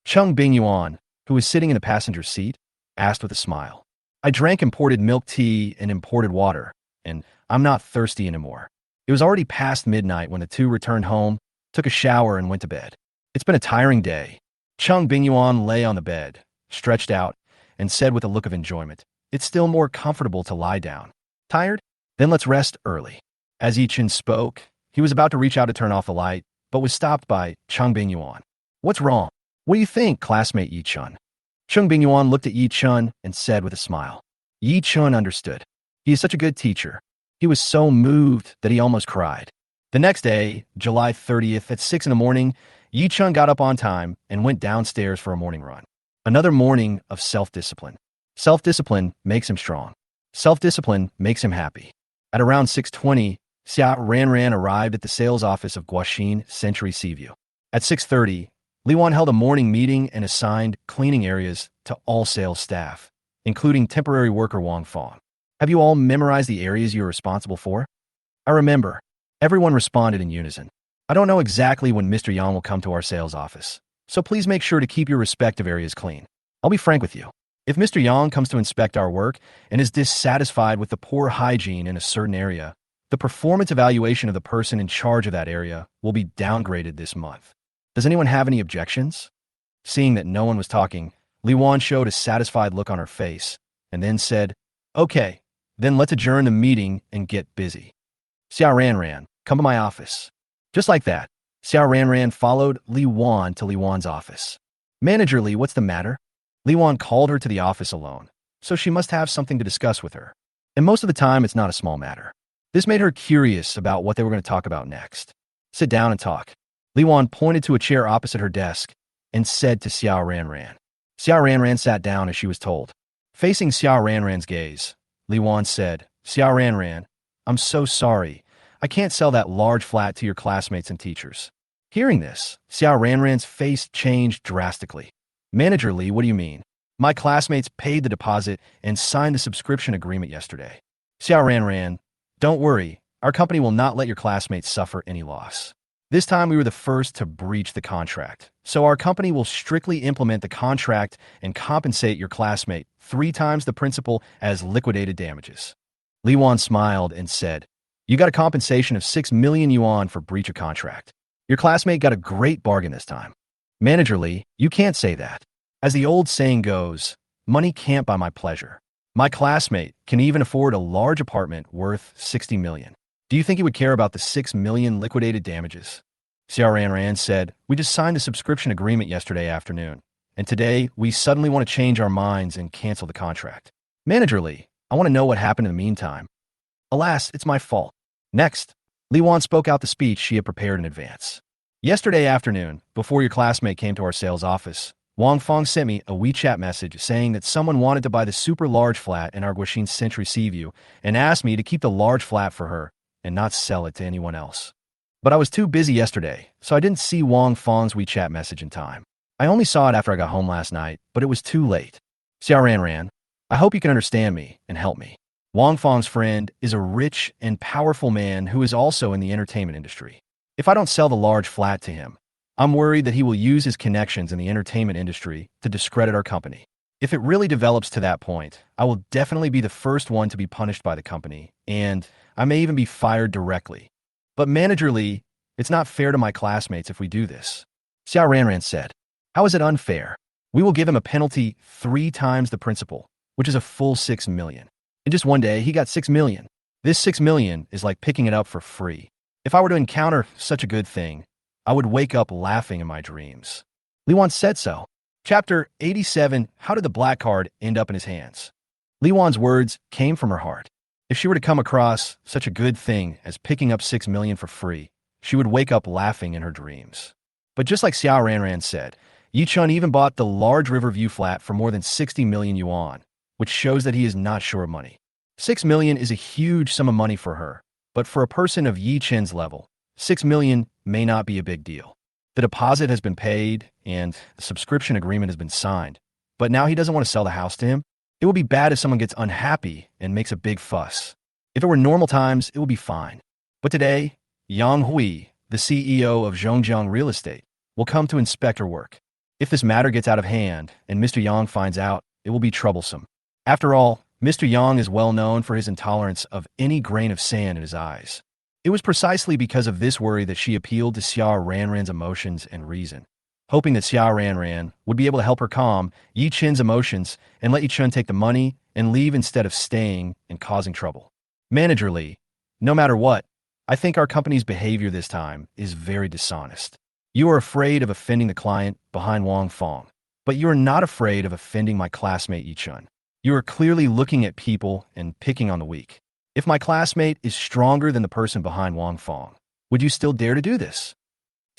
Cheng Bingyuan, who was sitting in the passenger seat, asked with a smile. I drank imported milk tea and imported water, and I'm not thirsty anymore. It was already past midnight when the two returned home, took a shower, and went to bed. It's been a tiring day. Cheng Bingyuan lay on the bed, stretched out, and said with a look of enjoyment, it's still more comfortable to lie down. Tired? Then let's rest early. As Ye Chun spoke, he was about to reach out to turn off the light, but was stopped by Cheng Bingyuan. What's wrong? What do you think, classmate Ye Chun? Cheng Bingyuan looked at Ye Chun and said with a smile. Ye Chun understood. He is such a good teacher. He was so moved that he almost cried. The next day, July 30th at 6 in the morning, Ye Chun got up on time and went downstairs for a morning run. Another morning of self-discipline. Self-discipline makes him strong. Self-discipline makes him happy. At around 6:20, Xia Ranran arrived at the sales office of Guaxin Century Seaview. At 6:30, Li Wan held a morning meeting and assigned cleaning areas to all sales staff, including temporary worker Wang Fong. Have you all memorized the areas you are responsible for? I remember. Everyone responded in unison. I don't know exactly when Mr. Yang will come to our sales office, so please make sure to keep your respective areas clean. I'll be frank with you. If Mr. Yang comes to inspect our work and is dissatisfied with the poor hygiene in a certain area, the performance evaluation of the person in charge of that area will be downgraded this month. Does anyone have any objections? Seeing that no one was talking, Li Wan showed a satisfied look on her face and then said, Okay, then let's adjourn the meeting and get busy. Xia Ranran, come to my office. Just like that, Xia Ranran followed Li Wan to Li Wan's office. Manager Li, what's the matter? Li Wan called her to the office alone, so she must have something to discuss with her. And most of the time, it's not a small matter. This made her curious about what they were going to talk about next. Sit down and talk. Li Wan pointed to a chair opposite her desk and said to Xia Ranran. Xia Ranran sat down as she was told. Facing Xia Ranran's gaze, Li Wan said, Xia Ranran, I'm so sorry. I can't sell that large flat to your classmates and teachers. Hearing this, Xia Ranran's face changed drastically. Manager Li, what do you mean? My classmates paid the deposit and signed the subscription agreement yesterday. Xia Ranran, don't worry. Our company will not let your classmates suffer any loss. This time we were the first to breach the contract, so our company will strictly implement the contract and compensate your classmate 3 times the principal as liquidated damages. Li Wan smiled and said, You got a compensation of 6 million yuan for breach of contract. Your classmate got a great bargain this time. Manager Li, you can't say that. As the old saying goes, money can't buy my pleasure. My classmate can even afford a large apartment worth 60 million. Do you think he would care about the 6 million liquidated damages? Xia Ranran said, We just signed a subscription agreement yesterday afternoon, and today we suddenly want to change our minds and cancel the contract. Manager Li, I want to know what happened in the meantime. Alas, it's my fault. Next, Li Wan spoke out the speech she had prepared in advance. Yesterday afternoon, before your classmate came to our sales office, Wang Fong sent me a WeChat message saying that someone wanted to buy the super large flat in our Guaxin Century Seaview and asked me to keep the large flat for her and not sell it to anyone else. But I was too busy yesterday, so I didn't see Wang Fong's WeChat message in time. I only saw it after I got home last night, but it was too late. Xia Ranran, I hope you can understand me and help me. Wang Fong's friend is a rich and powerful man who is also in the entertainment industry. If I don't sell the large flat to him, I'm worried that he will use his connections in the entertainment industry to discredit our company. If it really develops to that point, I will definitely be the first one to be punished by the company, and I may even be fired directly. But Manager Li, it's not fair to my classmates if we do this. Xia Ranran said, How is it unfair? We will give him a penalty 3 times the principal, which is a full 6 million. In just one day, he got 6 million. This 6 million is like picking it up for free. If I were to encounter such a good thing, I would wake up laughing in my dreams. Li Wan said so. Chapter 87, How did the black card end up in his hands? Li Wan's words came from her heart. If she were to come across such a good thing as picking up 6 million for free, she would wake up laughing in her dreams. But just like Xiao Ranran said, Ye Chun even bought the large Riverview flat for more than 60 million yuan, which shows that he is not short of money. 6 million is a huge sum of money for her, but for a person of Ye Chun's level, 6 million may not be a big deal. The deposit has been paid and the subscription agreement has been signed, but now he doesn't want to sell the house to him. It will be bad if someone gets unhappy and makes a big fuss. If it were normal times, it would be fine. But today, Yang Hui, the CEO of Zhongjiang Real Estate, will come to inspect her work. If this matter gets out of hand and Mr. Yang finds out, it will be troublesome. After all, Mr. Yang is well known for his intolerance of any grain of sand in his eyes. It was precisely because of this worry that she appealed to Xia Ranran's emotions and reason, hoping that Xia Ranran would be able to help her calm Ye Chun's emotions and let Ye Chun take the money and leave instead of staying and causing trouble. Manager Li, no matter what, I think our company's behavior this time is very dishonest. You are afraid of offending the client behind Wang Fong, but you are not afraid of offending my classmate Ye Chun. You are clearly looking at people and picking on the weak. If my classmate is stronger than the person behind Wang Fong, would you still dare to do this?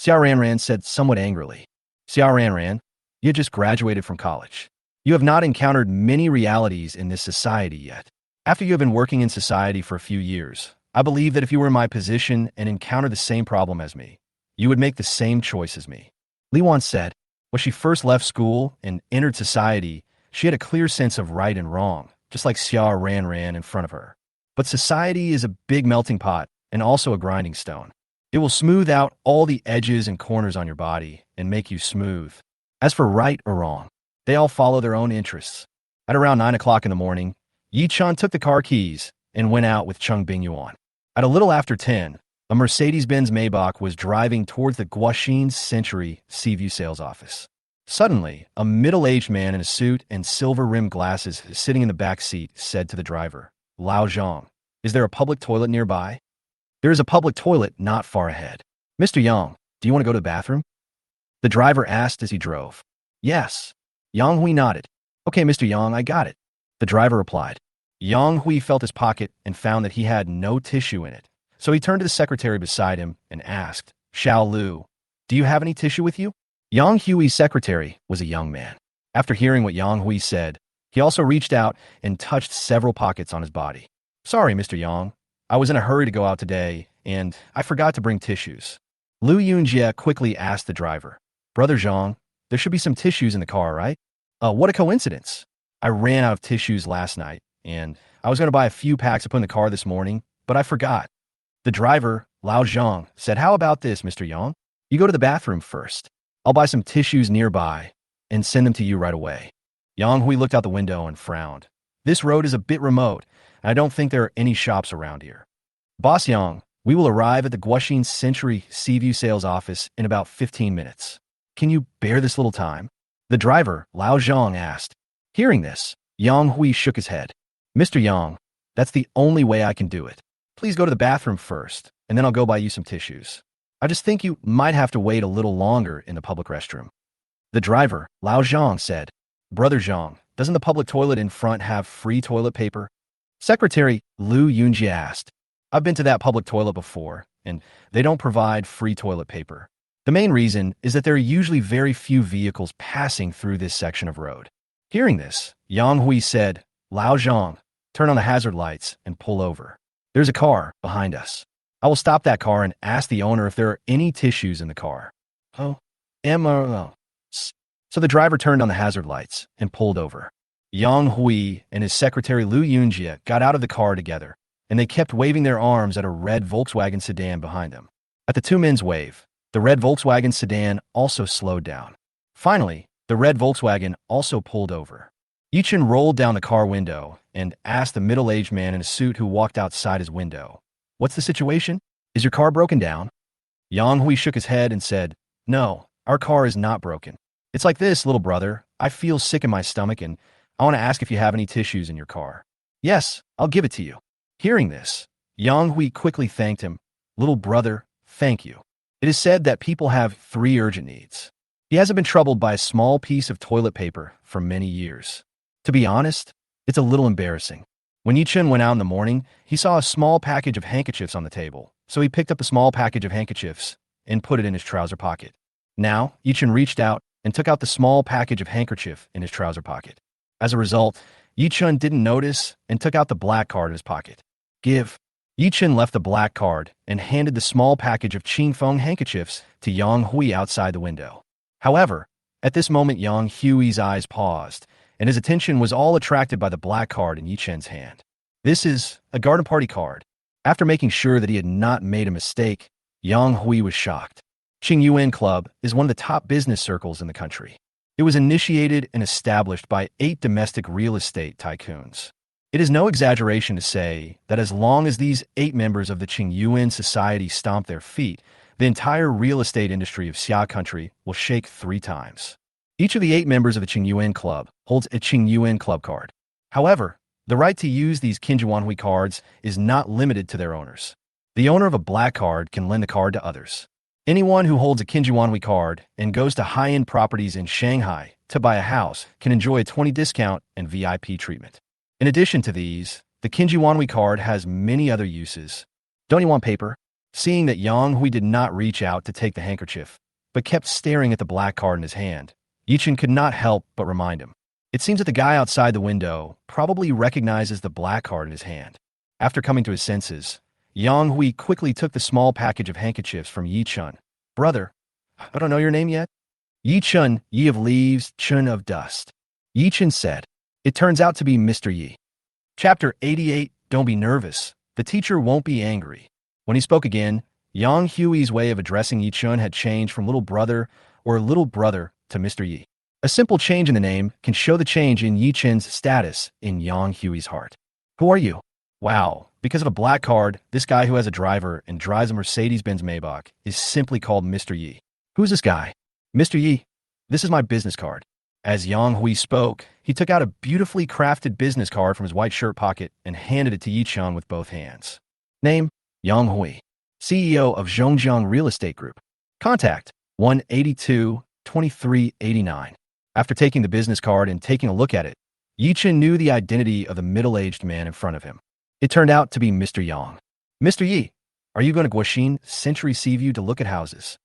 Xia Ranran said somewhat angrily. Xia Ranran, you just graduated from college. You have not encountered many realities in this society yet. After you have been working in society for a few years, I believe that if you were in my position and encountered the same problem as me, you would make the same choice as me. Li once said, when she first left school and entered society, she had a clear sense of right and wrong, just like Xia ran in front of her. But society is a big melting pot and also a grinding stone. It will smooth out all the edges and corners on your body and make you smooth. As for right or wrong, they all follow their own interests. At around 9 o'clock in the morning, Ye Chun took the car keys and went out with Cheng Bingyuan. At a little after 10, a Mercedes-Benz Maybach was driving towards the Guoxin Century Seaview sales office. Suddenly, a middle-aged man in a suit and silver-rimmed glasses sitting in the back seat said to the driver, Lao Zhang, is there a public toilet nearby? There is a public toilet not far ahead. Mr. Yang, do you want to go to the bathroom? The driver asked as he drove. Yes. Yang Hui nodded. Okay, Mr. Yang, I got it. The driver replied. Yang Hui felt his pocket and found that he had no tissue in it. So he turned to the secretary beside him and asked, Xiao Lu, do you have any tissue with you? Yang Hui's secretary was a young man. After hearing what Yang Hui said, he also reached out and touched several pockets on his body. Sorry, Mr. Yang. I was in a hurry to go out today, and I forgot to bring tissues. Lynn Xia quickly asked the driver, Brother Zhang, there should be some tissues in the car, right? What a coincidence. I ran out of tissues last night, and I was going to buy a few packs to put in the car this morning, but I forgot. The driver, Lao Zhang, said, How about this, Mr. Yang? You go to the bathroom first. I'll buy some tissues nearby and send them to you right away. Yang Hui looked out the window and frowned. This road is a bit remote, and I don't think there are any shops around here. Boss Yang, we will arrive at the Guoxin Century Seaview sales office in about 15 minutes. Can you bear this little time? The driver, Lao Zhang, asked. Hearing this, Yang Hui shook his head. Mr. Yang, that's the only way I can do it. Please go to the bathroom first, and then I'll go buy you some tissues. I just think you might have to wait a little longer in the public restroom. The driver, Lao Zhang, said, Brother Zhang, doesn't the public toilet in front have free toilet paper? Secretary Lynn Xia asked. I've been to that public toilet before, and they don't provide free toilet paper. The main reason is that there are usually very few vehicles passing through this section of road. Hearing this, Yang Hui said, Lao Zhang, turn on the hazard lights and pull over. There's a car behind us. I will stop that car and ask the owner if there are any tissues in the car. Oh, So the driver turned on the hazard lights and pulled over. Yang Hui and his secretary Lynn Xia got out of the car together, and they kept waving their arms at a red Volkswagen sedan behind them. At the two men's wave, the red Volkswagen sedan also slowed down. Finally, the red Volkswagen also pulled over. Ye Chun rolled down the car window and asked the middle-aged man in a suit who walked outside his window, What's the situation? Is your car broken down? Yang Hui shook his head and said, No, our car is not broken. It's like this, little brother. I feel sick in my stomach and I want to ask if you have any tissues in your car. Yes, I'll give it to you. Hearing this, Yang Hui quickly thanked him. Little brother, thank you. It is said that people have 3 urgent needs. He hasn't been troubled by a small piece of toilet paper for many years. To be honest, it's a little embarrassing. When Ye Chun went out in the morning, he saw a small package of handkerchiefs on the table, so he picked up a small package of handkerchiefs and put it in his trouser pocket. Now, Ye Chun reached out and took out the small package of handkerchief in his trouser pocket. As a result, Ye Chun didn't notice and took out the black card in his pocket. Give. Ye Chun left the black card and handed the small package of Qingfeng handkerchiefs to Yang Hui outside the window. However, at this moment Yang Hui's eyes paused, and his attention was all attracted by the black card in Ye Chun's hand. This is a garden party card. After making sure that he had not made a mistake, Yang Hui was shocked. Bingyuan Club is one of the top business circles in the country. It was initiated and established by 8 domestic real estate tycoons. It is no exaggeration to say that as long as these 8 members of the Bingyuan society stomp their feet, the entire real estate industry of Xia country will shake 3 times. Each of the 8 members of the Bingyuan Club holds a Bingyuan Club card. However, the right to use these Bingyuan cards is not limited to their owners. The owner of a black card can lend the card to others. Anyone who holds a Bingyuan card and goes to high-end properties in Shanghai to buy a house can enjoy a 20% discount and VIP treatment. In addition to these, the Bingyuan card has many other uses. Don't you want paper? Seeing that Yang Hui did not reach out to take the handkerchief, but kept staring at the black card in his hand, Ye Chun could not help but remind him. It seems that the guy outside the window probably recognizes the black card in his hand. After coming to his senses, Yang Hui quickly took the small package of handkerchiefs from Ye Chun. Brother, I don't know your name yet? Ye Chun, Ye of leaves, Chun of dust. Ye Chun said. It turns out to be Mr. Yi. Chapter 88, Don't be nervous. The teacher won't be angry. When he spoke again, Yang Hui's way of addressing Ye Chun had changed from little brother to Mr. Yi. A simple change in the name can show the change in Ye Chun's status in Yang Hui's heart. Who are you? Wow, because of a black card, this guy who has a driver and drives a Mercedes-Benz Maybach is simply called Mr. Yi. Who's this guy? Mr. Yi, this is my business card. As Yang Hui spoke, he took out a beautifully crafted business card from his white shirt pocket and handed it to Ye Chun with both hands. Name, Yang Hui. CEO of Zhongjiang Real Estate Group. Contact, 182-2389. After taking the business card and taking a look at it, Ye Chun knew the identity of the middle-aged man in front of him. It turned out to be Mr. Yang. Mr. Yi, are you going to Guoxin Century Seaview to look at houses?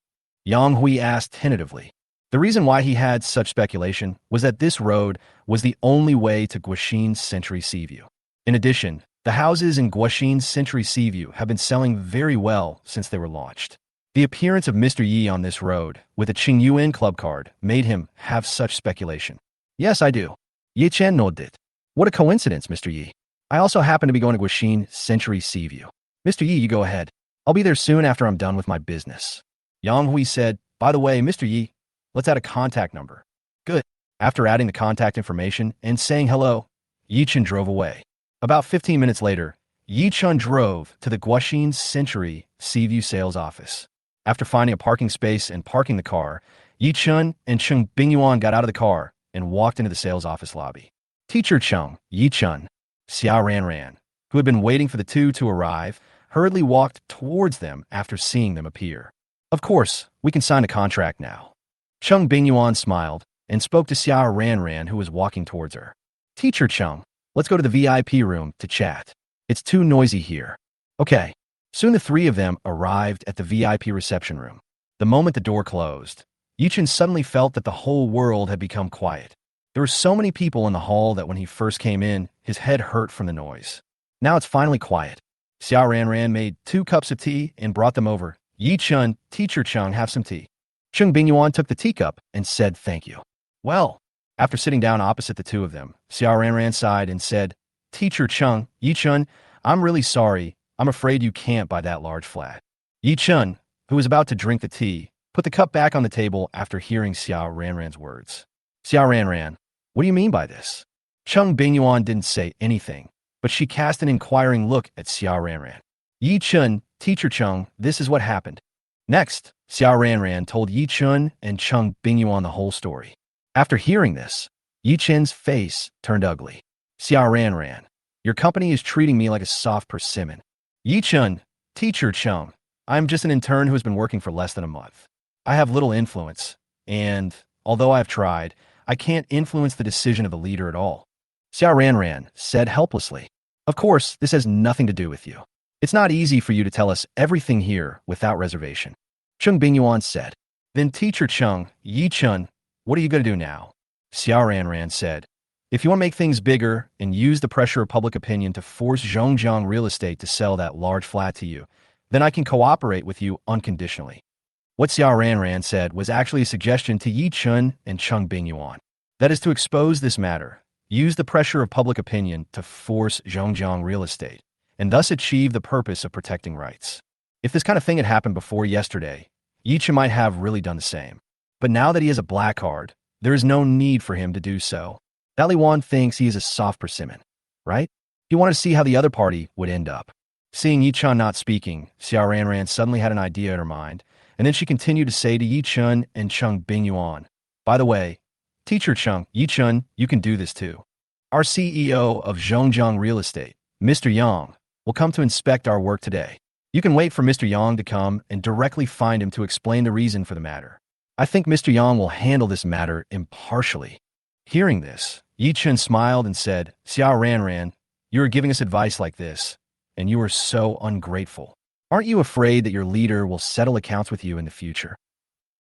Yang Hui asked tentatively. The reason why he had such speculation was that this road was the only way to Guoxin Century Seaview. In addition, the houses in Guoxin Century Seaview have been selling very well since they were launched. The appearance of Mr. Yi on this road with a Cheng Bingyuan club card made him have such speculation. Yes, I do. Ye Chen nodded. What a coincidence, Mr. Yi. I also happen to be going to Guoxin Century Seaview. Mr. Yi, you go ahead. I'll be there soon after I'm done with my business. Yang Hui said, by the way, Mr. Yi, let's add a contact number. Good. After adding the contact information and saying hello, Ye Chun drove away. About 15 minutes later, Ye Chun drove to the Guoxin Century Seaview sales office. After finding a parking space and parking the car, Ye Chun and Cheng Bingyuan got out of the car and walked into the sales office lobby. Teacher Chung, Ye Chun, Xia Ran, who had been waiting for the two to arrive, hurriedly walked towards them after seeing them appear. Of course, we can sign a contract now. Cheng Bingyuan smiled and spoke to Xia Ran, who was walking towards her. Teacher Chung, let's go to the VIP room to chat. It's too noisy here. Okay. Soon the three of them arrived at the VIP reception room. The moment the door closed, Ye Chun suddenly felt that the whole world had become quiet. There were so many people in the hall that when he first came in, his head hurt from the noise. Now it's finally quiet. Xia Ran made 2 cups of tea and brought them over. Ye Chun, Teacher Chung, have some tea. Cheng Bingyuan took the teacup and said thank you. Well, after sitting down opposite the two of them, Xia Ran sighed and said, Teacher Chung, Ye Chun, I'm really sorry. I'm afraid you can't buy that large flat. Ye Chun, who was about to drink the tea, put the cup back on the table after hearing Xia Ran's words. Xia Ran, what do you mean by this? Cheng Bingyuan didn't say anything, but she cast an inquiring look at Xia Ran. Ye Chun, Teacher Chung, this is what happened. Next, Xia Ran told Ye Chun and Cheng Bingyuan the whole story. After hearing this, Ye Chun's face turned ugly. Xia Ran, your company is treating me like a soft persimmon. Ye Chun, Teacher Chung, I'm just an intern who has been working for less than a month. I have little influence, and although I've tried, I can't influence the decision of the leader at all. Xia Ran said helplessly. Of course, this has nothing to do with you. It's not easy for you to tell us everything here without reservation. Cheng Bingyuan said. Then Teacher Chung, Ye Chun, what are you going to do now? Xia Ran said. If you want to make things bigger and use the pressure of public opinion to force Zhongjiang Real Estate to sell that large flat to you, then I can cooperate with you unconditionally. What Xia Ran said was actually a suggestion to Ye Chun and Cheng Bingyuan. That is to expose this matter, use the pressure of public opinion to force Zhongjiang Real Estate, and thus achieve the purpose of protecting rights. If this kind of thing had happened before yesterday, Ye Chun might have really done the same. But now that he has a black card, there is no need for him to do so. Dali Wan thinks he is a soft persimmon, right? He wanted to see how the other party would end up. Seeing Ye Chun not speaking, Xia Ran suddenly had an idea in her mind, and then she continued to say to Ye Chun and Cheng Bingyuan, by the way, Teacher Chung, Ye Chun, you can do this too. Our CEO of Zhongjiang Real Estate, Mr. Yang, will come to inspect our work today. You can wait for Mr. Yang to come and directly find him to explain the reason for the matter. I think Mr. Yang will handle this matter impartially. Hearing this, Ye Chun smiled and said, Xia Ran, you are giving us advice like this, and you are so ungrateful. Aren't you afraid that your leader will settle accounts with you in the future?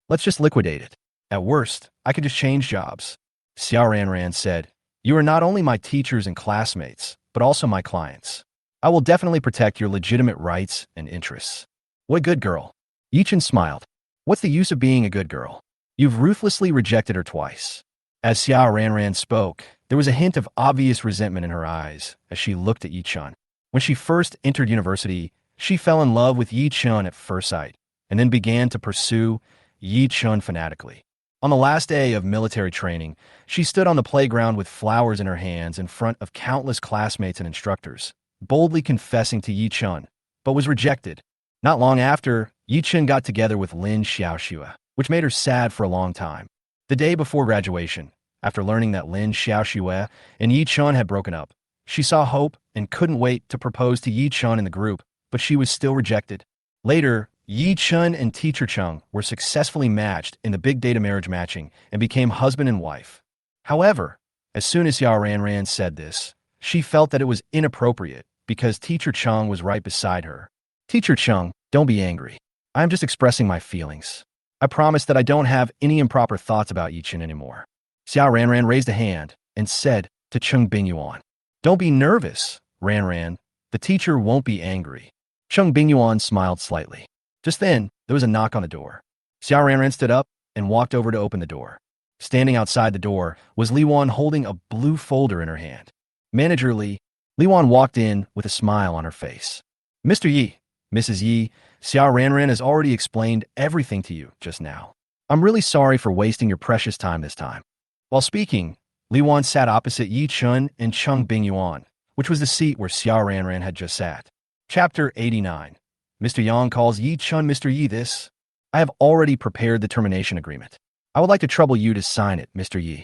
Let's just liquidate it. At worst, I could just change jobs. Xia Ran said, you are not only my teachers and classmates, but also my clients. I will definitely protect your legitimate rights and interests. What a good girl. Ye Chun smiled. What's the use of being a good girl? You've ruthlessly rejected her twice. As Xiao Ranran spoke, there was a hint of obvious resentment in her eyes as she looked at Ye Chun. When she first entered university, she fell in love with Ye Chun at first sight, and then began to pursue Ye Chun fanatically. On the last day of military training, she stood on the playground with flowers in her hands in front of countless classmates and instructors, boldly confessing to Ye Chun, but was rejected. Not long after, Ye Chun got together with Lin Xiaoxue, which made her sad for a long time. The day before graduation, after learning that Lin Xiaoxue and Ye Chun had broken up, she saw hope and couldn't wait to propose to Ye Chun in the group, but she was still rejected. Later, Ye Chun and teacher Chung were successfully matched in the big data marriage matching and became husband and wife. However, as soon as Xiao Ranran said this, she felt that it was inappropriate because teacher Chung was right beside her. Teacher Chung, don't be angry. I am just expressing my feelings. I promise that I don't have any improper thoughts about Ye Chun anymore. Xiao Ranran raised a hand and said to Cheng Bingyuan, don't be nervous, Ranran. The teacher won't be angry. Cheng Bingyuan smiled slightly. Just then, there was a knock on the door. Xiao Ranran stood up and walked over to open the door. Standing outside the door was Li Wan holding a blue folder in her hand. Manager Li Wan walked in with a smile on her face. Mr. Yi, Mrs. Yi, Xiao Ranran has already explained everything to you just now. I'm really sorry for wasting your precious time this time. While speaking, Li Wan sat opposite Ye Chun and Cheng Bingyuan, which was the seat where Xiao Ranran had just sat. Chapter 89. Mr. Yang calls Ye Chun Mr. Yi this. I have already prepared the termination agreement. I would like to trouble you to sign it, Mr. Yi.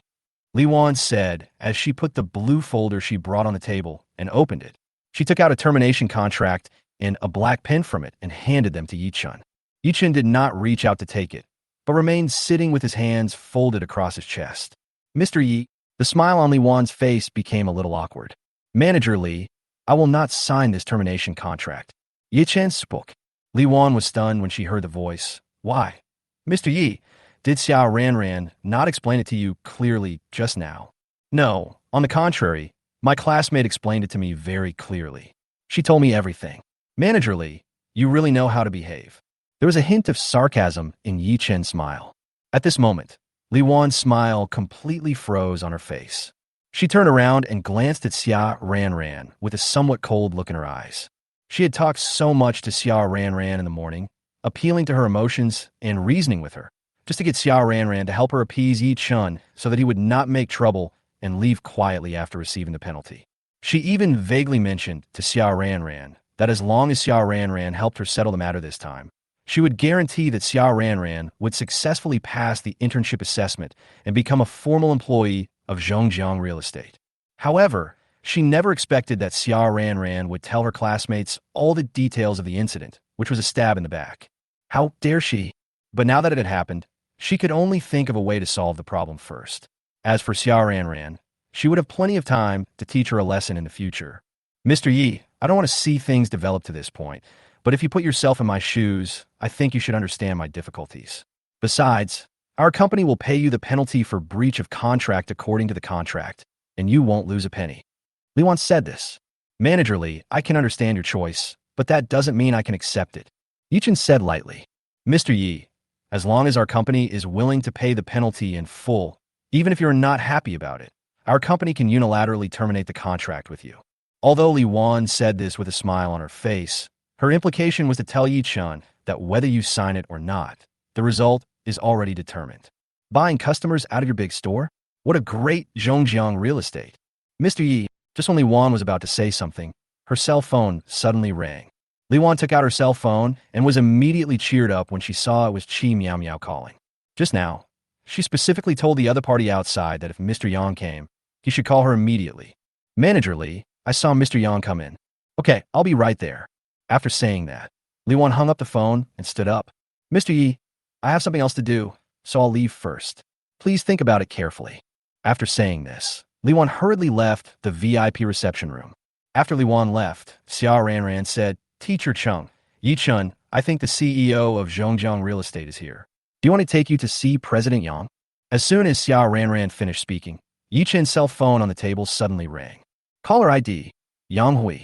Li Wan said as she put the blue folder she brought on the table and opened it. She took out a termination contract and a black pen from it and handed them to Ye Chun. Ye Chun did not reach out to take it, but remained sitting with his hands folded across his chest. Mr. Yi, the smile on Li Wan's face became a little awkward. Manager Li, I will not sign this termination contract. Ye Chun spoke. Li Wan was stunned when she heard the voice. Why? Mr. Yi, did Xiao Ranran not explain it to you clearly just now? No, on the contrary, my classmate explained it to me very clearly. She told me everything. Manager Li, you really know how to behave. There was a hint of sarcasm in Ye Chun's smile. At this moment, Li Wan's smile completely froze on her face. She turned around and glanced at Xiao Ranran with a somewhat cold look in her eyes. She had talked so much to Xiao Ranran in the morning, appealing to her emotions and reasoning with her, just to get Xiao Ranran to help her appease Ye Chun so that he would not make trouble and leave quietly after receiving the penalty. She even vaguely mentioned to Xiao Ranran that as long as Xiao Ranran helped her settle the matter this time, she would guarantee that Xiao Ranran would successfully pass the internship assessment and become a formal employee of Zhongjiang Real Estate. However, she never expected that Xiao Ranran would tell her classmates all the details of the incident, which was a stab in the back. How dare she? But now that it had happened, she could only think of a way to solve the problem first. As for Xiao Ranran, she would have plenty of time to teach her a lesson in the future. Mr. Yi, I don't want to see things develop to this point, but if you put yourself in my shoes, I think you should understand my difficulties. Besides, our company will pay you the penalty for breach of contract according to the contract, and you won't lose a penny. Li Wan said this. Manager Li, I can understand your choice, but that doesn't mean I can accept it. Ye Chun said lightly. Mr. Yi, as long as our company is willing to pay the penalty in full, even if you're not happy about it, our company can unilaterally terminate the contract with you. Although Li Wan said this with a smile on her face, her implication was to tell Ye Chun that whether you sign it or not, the result is already determined. Buying customers out of your big store? What a great Zhongjiang real estate. Mr. Yi, just when Li Wan was about to say something, her cell phone suddenly rang. Li Wan took out her cell phone and was immediately cheered up when she saw it was Chi Miao Miao calling. Just now, she specifically told the other party outside that if Mr. Yang came, he should call her immediately. Manager Li, I saw Mr. Yang come in. Okay, I'll be right there. After saying that, Li Wan hung up the phone and stood up. Mr. Yi, I have something else to do, so I'll leave first. Please think about it carefully. After saying this, Li Wan hurriedly left the VIP reception room. After Li Wan left, Xiao Ranran said, Teacher Chung, Ye Chun, I think the CEO of Zhongjiang Real Estate is here. Do you want to take you to see President Yang? As soon as Xiao Ranran finished speaking, Ye Chun's cell phone on the table suddenly rang. Caller ID, Yang Hui.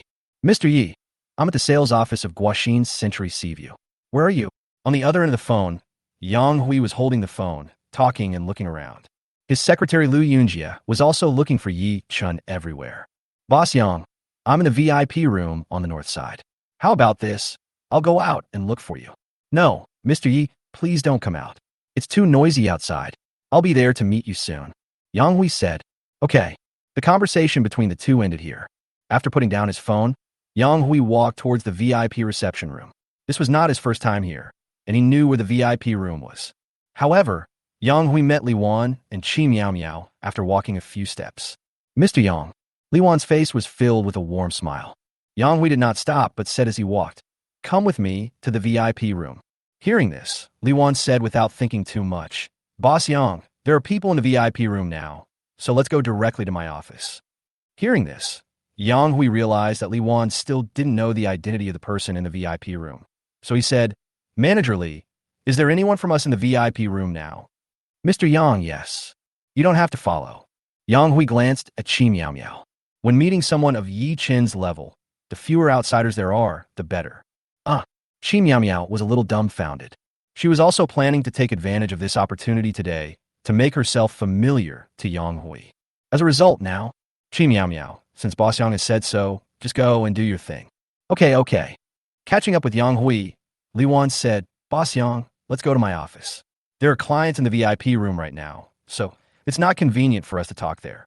Mr. Yi, I'm at the sales office of Guaxin's Century Seaview. Where are you? On the other end of the phone, Yang Hui was holding the phone, talking and looking around. His secretary Lynn Xia was also looking for Ye Chun everywhere. Boss Yang, I'm in the VIP room on the north side. How about this? I'll go out and look for you. No, Mr. Yi, please don't come out. It's too noisy outside. I'll be there to meet you soon. Yang Hui said. Okay. The conversation between the two ended here. After putting down his phone, Yang Hui walked towards the VIP reception room. This was not his first time here, and he knew where the VIP room was. However, Yang Hui met Li Wan and Chi Miao Miao after walking a few steps. Mr. Yang. Li Wan's face was filled with a warm smile. Yang Hui did not stop but said as he walked, "Come with me to the VIP room." Hearing this, Li Wan said without thinking too much, "Boss Yang, there are people in the VIP room now, so let's go directly to my office." Hearing this, Yang Hui realized that Li Wan still didn't know the identity of the person in the VIP room. So he said, "Manager Li, is there anyone from us in the VIP room now?" Mr. Yang, yes. You don't have to follow. Yang Hui glanced at Chi Miao Miao. When meeting someone of Yi Chen's level, the fewer outsiders there are, the better. Chi Miao Miao was a little dumbfounded. She was also planning to take advantage of this opportunity today to make herself familiar to Yang Hui. As a result now, Chi Miao Miao, since Boss Yang has said so, just go and do your thing. Okay. Catching up with Yang Hui, Li Wan said, "Boss Yang, let's go to my office. There are clients in the VIP room right now, so it's not convenient for us to talk there."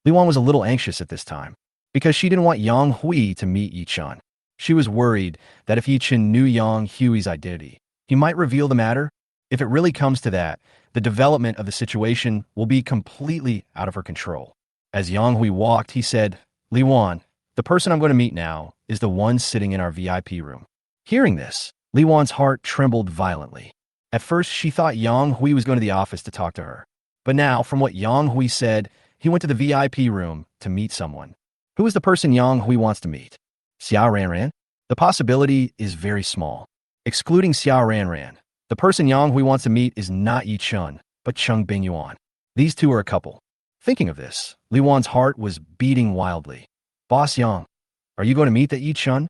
Li Wan was a little anxious at this time, because she didn't want Yang Hui to meet Ye Chun. She was worried that if Ye Chun knew Yang Hui's identity, he might reveal the matter. If it really comes to that, the development of the situation will be completely out of her control. As Yang Hui walked, he said, "Li Wan, the person I'm going to meet now is the one sitting in our VIP room." Hearing this, Li Wan's heart trembled violently. At first, she thought Yang Hui was going to the office to talk to her. But now, from what Yang Hui said, he went to the VIP room to meet someone. Who is the person Yang Hui wants to meet? Xiao Ranran? The possibility is very small. Excluding Xiao Ranran, the person Yang Hui wants to meet is not Ye Chun, but Cheng Bingyuan. These two are a couple. Thinking of this, Li Wan's heart was beating wildly. "Boss Yang, are you going to meet that Ye Chun?"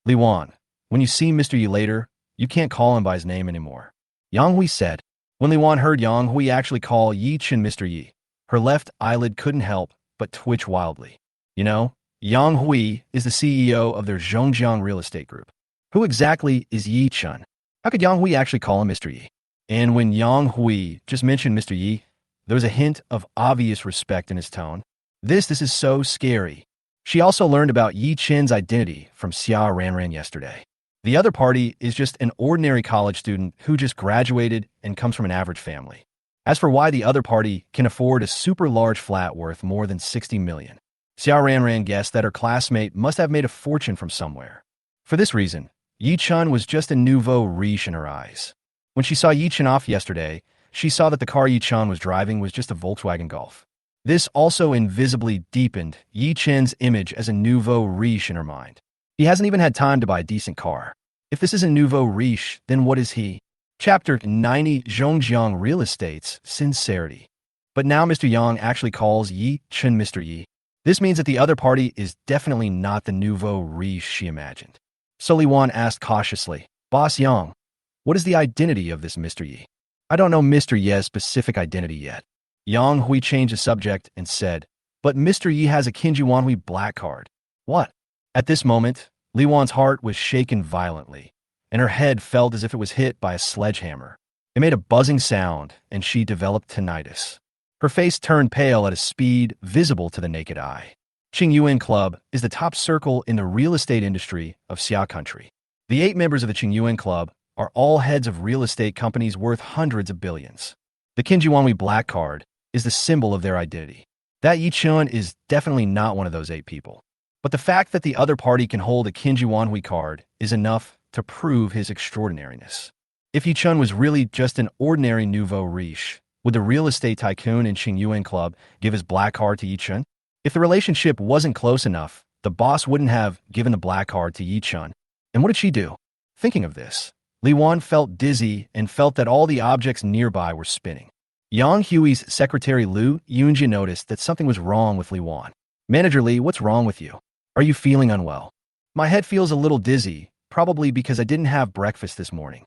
"Li Wan, when you see Mr. Yi later, you can't call him by his name anymore," Yang Hui said. When Li Wan heard Yang Hui actually call Ye Chun Mr. Yi, her left eyelid couldn't help but twitch wildly. You know, Yang Hui is the CEO of their Zhongjiang real estate group. Who exactly is Ye Chun? How could Yang Hui actually call him Mr. Yi? And when Yang Hui just mentioned Mr. Yi, there was a hint of obvious respect in his tone. This is so scary. She also learned about Ye Chen's identity from Xiao Ranran yesterday. The other party is just an ordinary college student who just graduated and comes from an average family. As for why the other party can afford a super large flat worth more than 60 million, Xiao Ranran guessed that her classmate must have made a fortune from somewhere. For this reason, Ye Chun was just a nouveau riche in her eyes. When she saw Ye Chun off yesterday, she saw that the car Ye Chun was driving was just a Volkswagen Golf. This also invisibly deepened Ye Chun's image as a nouveau riche in her mind. He hasn't even had time to buy a decent car. If this is a nouveau riche, then what is he? Chapter 90 Zhongjiang Real Estate's Sincerity. But now Mr. Yang actually calls Ye Chun Mr. Yi. This means that the other party is definitely not the nouveau riche she imagined. So Li Wan asked cautiously, "Boss Yang, what is the identity of this Mr. Yi?" "I don't know Mr. Ye's specific identity yet." Yang Hui changed the subject and said, "But Mr. Yi has a Kinjuanhui black card." "What?" At this moment, Li Wan's heart was shaken violently, and her head felt as if it was hit by a sledgehammer. It made a buzzing sound, and she developed tinnitus. Her face turned pale at a speed visible to the naked eye. Cheng Bingyuan Club is the top circle in the real estate industry of Xia country. The 8 members of the Cheng Bingyuan Club are all heads of real estate companies worth hundreds of billions. The Kinjuanhui black card is the symbol of their identity. That Ye Chun is definitely not one of those 8 people. But the fact that the other party can hold a Kinjuanhui card is enough to prove his extraordinariness. If Ye Chun was really just an ordinary nouveau riche, would the real estate tycoon in Cheng Bingyuan Club give his black card to Ye Chun? If the relationship wasn't close enough, the boss wouldn't have given the black card to Ye Chun. And what did she do? Thinking of this, Li Wan felt dizzy and felt that all the objects nearby were spinning. Yang Hui's secretary Lynn Xia noticed that something was wrong with Li Wan. "Manager Li, what's wrong with you? Are you feeling unwell?" My head feels a little dizzy, probably because I didn't have breakfast this morning.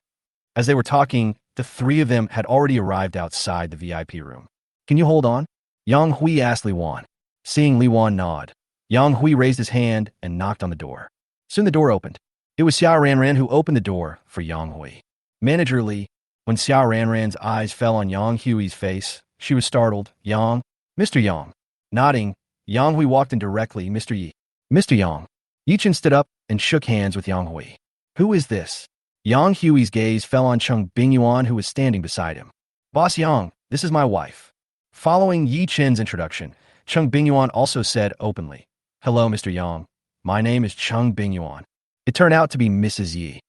As they were talking, the three of them had already arrived outside the VIP room. Can you hold on? Yang Hui asked Li Wan. Seeing Li Wan nod, Yang Hui raised his hand and knocked on the door. Soon the door opened. It was Xiao Ranran who opened the door for Yang Hui. Manager Li, when Xiao Ranran's eyes fell on Yang Hui's face, she was startled. Yang, Mr. Yang. Nodding, Yang Hui walked in directly. Mr. Yi. Mr. Yang. Ye Chun stood up and shook hands with Yang Hui. Who is this? Yang Hui's gaze fell on Cheng Bingyuan, who was standing beside him. Boss Yang, this is my wife. Following Ye Chun's introduction, Cheng Bingyuan also said openly, Hello, Mr. Yang. My name is Cheng Bingyuan. It turned out to be Mrs. Yi.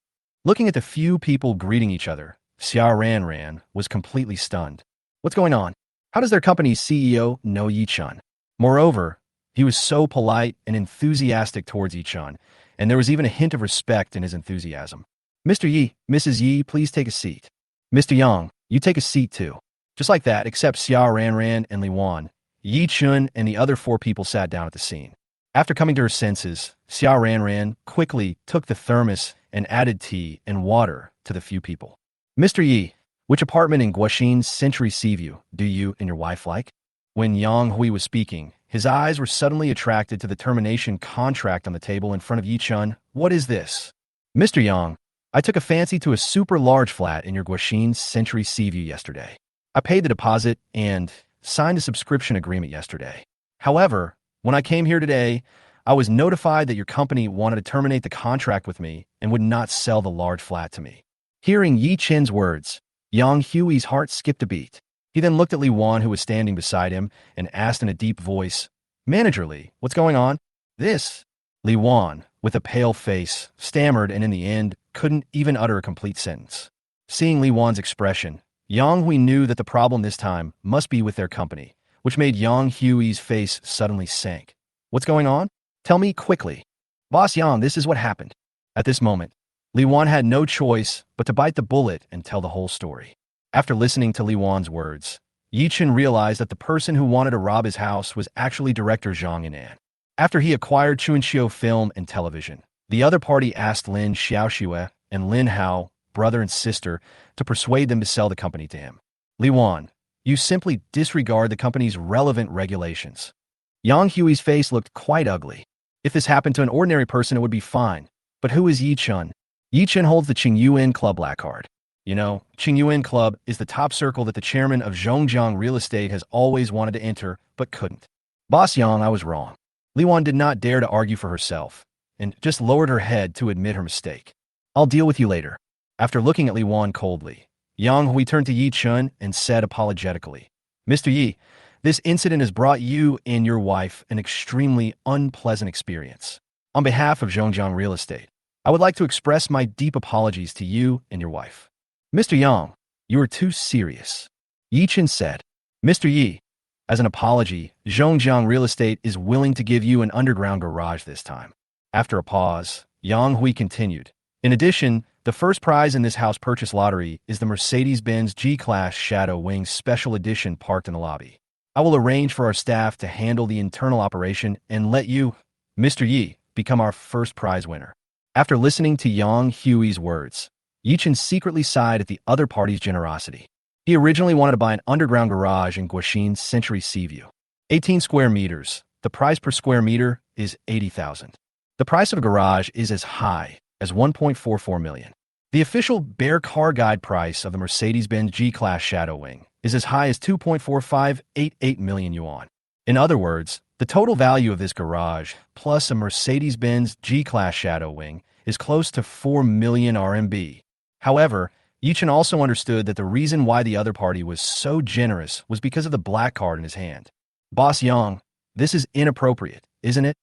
Looking at the few people greeting each other, Xiao Ranran was completely stunned. What's going on? How does their company's CEO know Ye Chun? Moreover, he was so polite and enthusiastic towards Ye Chun, and there was even a hint of respect in his enthusiasm. Mr. Yi, Mrs. Yi, please take a seat. Mr. Yang, you take a seat too. Just like that, except Xiao Ranran and Li Wan, Ye Chun and the other four people sat down at the scene. After coming to her senses, Xiao Ranran quickly took the thermos and added tea and water to the few people. Mr. Yi, which apartment in Guaxin's Century Seaview do you and your wife like? When Yang Hui was speaking, his eyes were suddenly attracted to the termination contract on the table in front of Ye Chun. What is this? Mr. Yang, I took a fancy to a super large flat in your Guaxin's Century Seaview yesterday. I paid the deposit and signed a subscription agreement yesterday. However, when I came here today, I was notified that your company wanted to terminate the contract with me and would not sell the large flat to me. Hearing Ye Chun's words, Yang Hui's heart skipped a beat. He then looked at Li Wan, who was standing beside him, and asked in a deep voice, Manager Li, what's going on? This? Li Wan, with a pale face, stammered and in the end couldn't even utter a complete sentence. Seeing Li Wan's expression, Yang Hui knew that the problem this time must be with their company, which made Yang Hui's face suddenly sink. What's going on? Tell me quickly. Boss Yang, this is what happened. At this moment, Li Wan had no choice but to bite the bullet and tell the whole story. After listening to Li Wan's words, Ye Chun realized that the person who wanted to rob his house was actually director Zhang Yinan. After he acquired Chunxiu Film and Television, the other party asked Lin Xiaoxue and Lin Hao, brother and sister, to persuade them to sell the company to him. Li Wan, you simply disregard the company's relevant regulations. Yang Hui's face looked quite ugly. If this happened to an ordinary person, it would be fine. But who is Ye Chun? Ye Chun holds the Qingyuan Club black card. You know, Qingyuan Club is the top circle that the chairman of Zhongjiang Real Estate has always wanted to enter, but couldn't. Boss Yang, I was wrong. Li Wan did not dare to argue for herself, and just lowered her head to admit her mistake. I'll deal with you later. After looking at Li Wan coldly, Yang Hui turned to Ye Chun and said apologetically, Mr. Yi, this incident has brought you and your wife an extremely unpleasant experience. On behalf of Zhongjiang Real Estate, I would like to express my deep apologies to you and your wife. Mr. Yang, you are too serious. Ye Chun said, Mr. Yi, as an apology, Zhongjiang Real Estate is willing to give you an underground garage this time. After a pause, Yang Hui continued, in addition, the first prize in this house purchase lottery is the Mercedes-Benz G-Class Shadow Wing Special Edition parked in the lobby. I will arrange for our staff to handle the internal operation and let you, Mr. Yi, become our first prize winner. After listening to Yang Hui's words, Ye Chun secretly sighed at the other party's generosity. He originally wanted to buy an underground garage in Guaxin's Century Seaview. 18 square meters. The price per square meter is 80,000. The price of a garage is as high as 1.44 million. The official Bear Car Guide price of the Mercedes-Benz G-Class Shadow Wing is as high as 2.4588 million yuan. In other words, the total value of this garage plus a Mercedes-Benz G-Class Shadow Wing is close to 4 million RMB. However, Ye Chun also understood that the reason why the other party was so generous was because of the black card in his hand. Boss Yang, this is inappropriate, isn't it?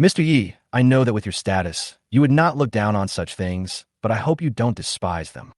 Mr. Yi, I know that with your status, you would not look down on such things, but I hope you don't despise them.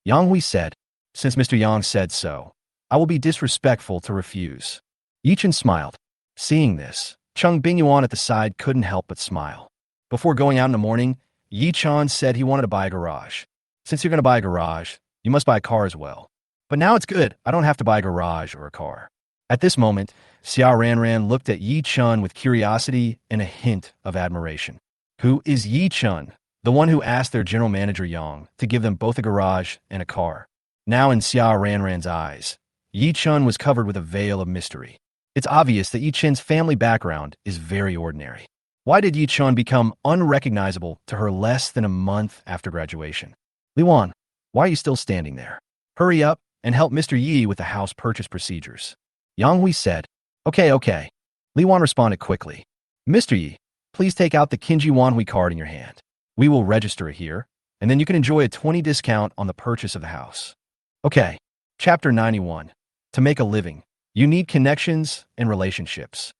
Yang Hui said, since Mr. Yang said so, I will be disrespectful to refuse. Ye Chun smiled. Seeing this, Cheng Bingyuan at the side couldn't help but smile. Before going out in the morning, Ye Chun said he wanted to buy a garage. Since you're going to buy a garage, you must buy a car as well. But now it's good. I don't have to buy a garage or a car. At this moment, Xiao Ranran looked at Ye Chun with curiosity and a hint of admiration. who is Ye Chun, the one who asked their general manager Yang to give them both a garage and a car. Now in Xia Ranran's eyes, Ye Chun was covered with a veil of mystery. It's obvious that Ye Chun's family background is very ordinary. Why did Ye Chun become unrecognizable to her less than a month after graduation? Liwan, why are you still standing there? Hurry up and help Mr. Yi with the house purchase procedures. Yang Hui said, Okay. Liwan responded quickly. Mr. Yi, please take out the Kinji Wanhui card in your hand. We will register it here, and then you can enjoy a 20% discount on the purchase of the house. Okay. Chapter 91. To make a living, you need connections and relationships.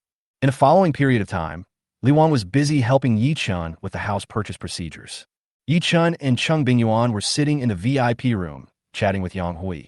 In a following period of time, Liwan was busy helping Ye Chun with the house purchase procedures. Ye Chun and Cheng Bingyuan were sitting in the VIP room, chatting with Yang Hui,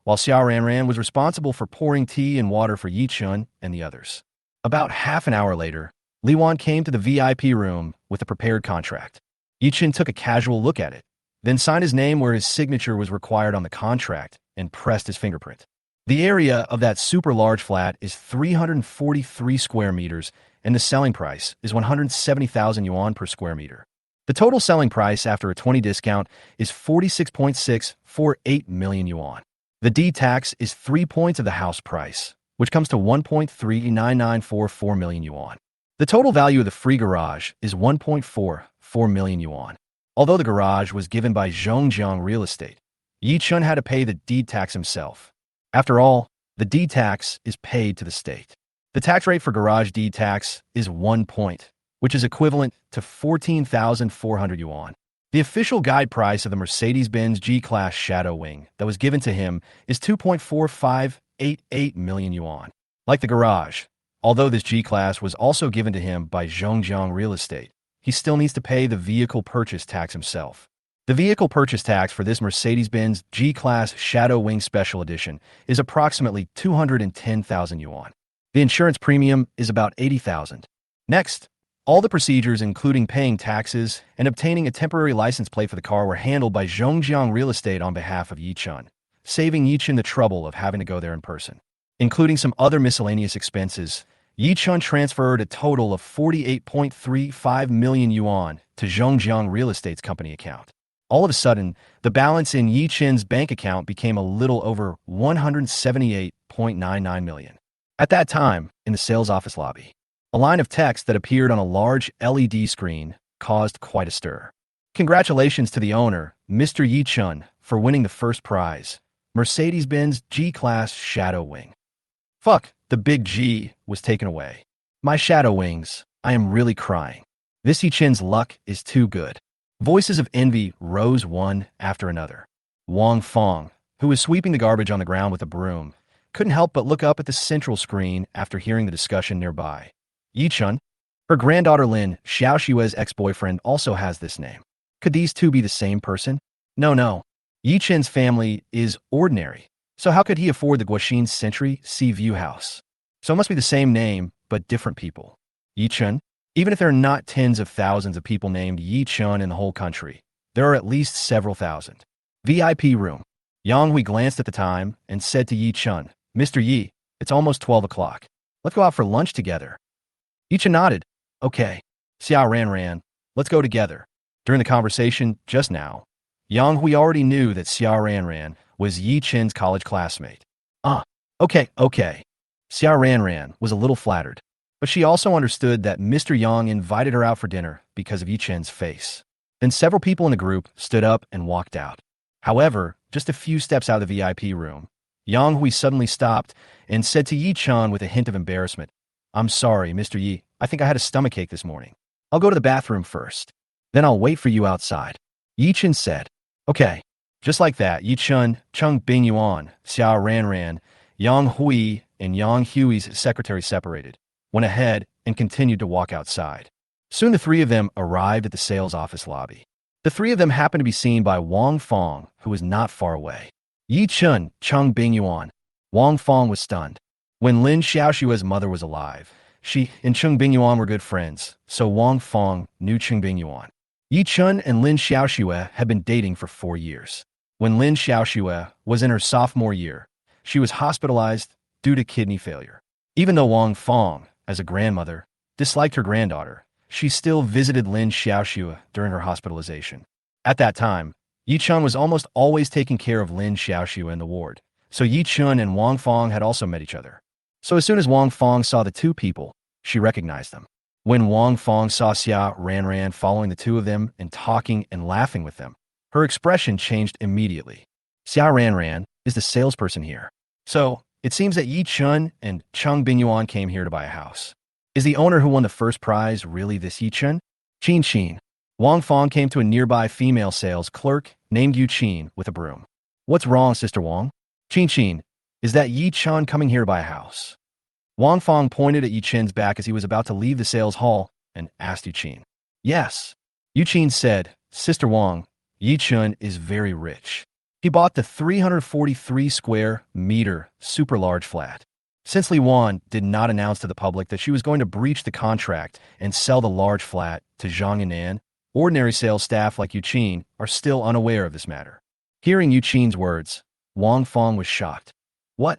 while Xia Ranran was responsible for pouring tea and water for Ye Chun and the others. About half an hour later, Liwan came to the VIP room with a prepared contract. Ye Chun took a casual look at it, then signed his name where his signature was required on the contract and pressed his fingerprint. The area of that super large flat is 343 square meters, and the selling price is 170,000 yuan per square meter. The total selling price after a 20% discount is 46.648 million yuan. The D tax is 3 points of the house price, which comes to 1.39944 million yuan. The total value of the free garage is 1.44 million yuan. Although the garage was given by Zhongjiang Real Estate, Ye Chun had to pay the deed tax himself. After all, the deed tax is paid to the state. The tax rate for garage deed tax is 1 point, which is equivalent to 14,400 yuan. The official guide price of the Mercedes-Benz G-Class Shadow Wing that was given to him is 2.4588 million yuan. Like the garage, although this G-Class was also given to him by Zhongjiang Real Estate, he still needs to pay the vehicle purchase tax himself. The vehicle purchase tax for this Mercedes-Benz G-Class Shadow Wing Special Edition is approximately 210,000 yuan. The insurance premium is about 80,000. Next, all the procedures including paying taxes and obtaining a temporary license plate for the car were handled by Zhongjiang Real Estate on behalf of Ye Chun, saving Ye Chun the trouble of having to go there in person. Including some other miscellaneous expenses, Ye Chun transferred a total of 48.35 million yuan to Zhongjiang Real Estate's company account. All of a sudden, the balance in Ye Chun's bank account became a little over 178.99 million. At that time, in the sales office lobby, a line of text that appeared on a large LED screen caused quite a stir. Congratulations to the owner, Mr. Ye Chun, for winning the first prize, Mercedes-Benz G-Class Shadow Wing. Fuck, the big G was taken away. My shadow wings, I am really crying. This Ye Chun's luck is too good. Voices of envy rose one after another. Wang Fong, who was sweeping the garbage on the ground with a broom, couldn't help but look up at the central screen after hearing the discussion nearby. Ye Chun? Her granddaughter Lin Xiaoxue's ex-boyfriend also has this name. Could these two be the same person? No. Ye Chun's family is ordinary, so how could he afford the Guoxin Century Sea View house? So it must be the same name, but different people. Ye Chun? Even if there are not tens of thousands of people named Ye Chun in the whole country, there are at least several thousand. VIP room. Yang Hui glanced at the time and said to Ye Chun, Mr. Yi, it's almost 12 o'clock. Let's go out for lunch together. Ye Chun nodded. Okay. Xia Ranran, let's go together. During the conversation just now, Yang Hui already knew that Xia Ranran was Ye Chun's college classmate. Okay. Xia Ranran was a little flattered, but she also understood that Mr. Yang invited her out for dinner because of Ye Chun's face. Then several people in the group stood up and walked out. However, just a few steps out of the VIP room, Yang Hui suddenly stopped and said to Ye Chun with a hint of embarrassment, I'm sorry, Mr. Yi, I think I had a stomachache this morning. I'll go to the bathroom first. Then I'll wait for you outside. Ye Chun said, Okay. Just like that, Ye Chun, Cheng Bingyuan, Xia Ranran, Yang Hui, and Yang Hui's secretary separated, went ahead, and continued to walk outside. Soon the three of them arrived at the sales office lobby. The three of them happened to be seen by Wang Fong, who was not far away. Ye Chun, Cheng Bingyuan. Wang Fong was stunned. When Lin Xiaoxue's mother was alive, she and Cheng Bingyuan were good friends, so Wang Fong knew Cheng Bingyuan. Ye Chun and Lin Xiaoxue had been dating for 4 years. When Lin Xiaoxue was in her sophomore year, she was hospitalized due to kidney failure. Even though Wang Fong, as a grandmother, disliked her granddaughter, she still visited Lin Xiaoxue during her hospitalization. At that time, Ye Chun was almost always taking care of Lin Xiaoxue in the ward, so Ye Chun and Wang Fong had also met each other. So as soon as Wang Fong saw the two people, she recognized them. When Wang Fong saw Xia Ranran following the two of them and talking and laughing with them, her expression changed immediately. Xia Ranran is the salesperson here. So, it seems that Ye Chun and Cheng Bingyuan came here to buy a house. Is the owner who won the first prize really this Ye Chun? Chin. Wang Fong came to a nearby female sales clerk named Yu Qin with a broom. What's wrong, Sister Wang? Chin, is that Ye Chun coming here to buy a house? Wang Fong pointed at Yu Qin's back as he was about to leave the sales hall and asked Yu Qin. Yes. Yu Qin said, Sister Wang, Ye Chun is very rich. He bought the 343 square meter super large flat. Since Li Wan did not announce to the public that she was going to breach the contract and sell the large flat to Zhang Yinan, ordinary sales staff like Yu Qin are still unaware of this matter. Hearing Yu Qin's words, Wang Fong was shocked. What?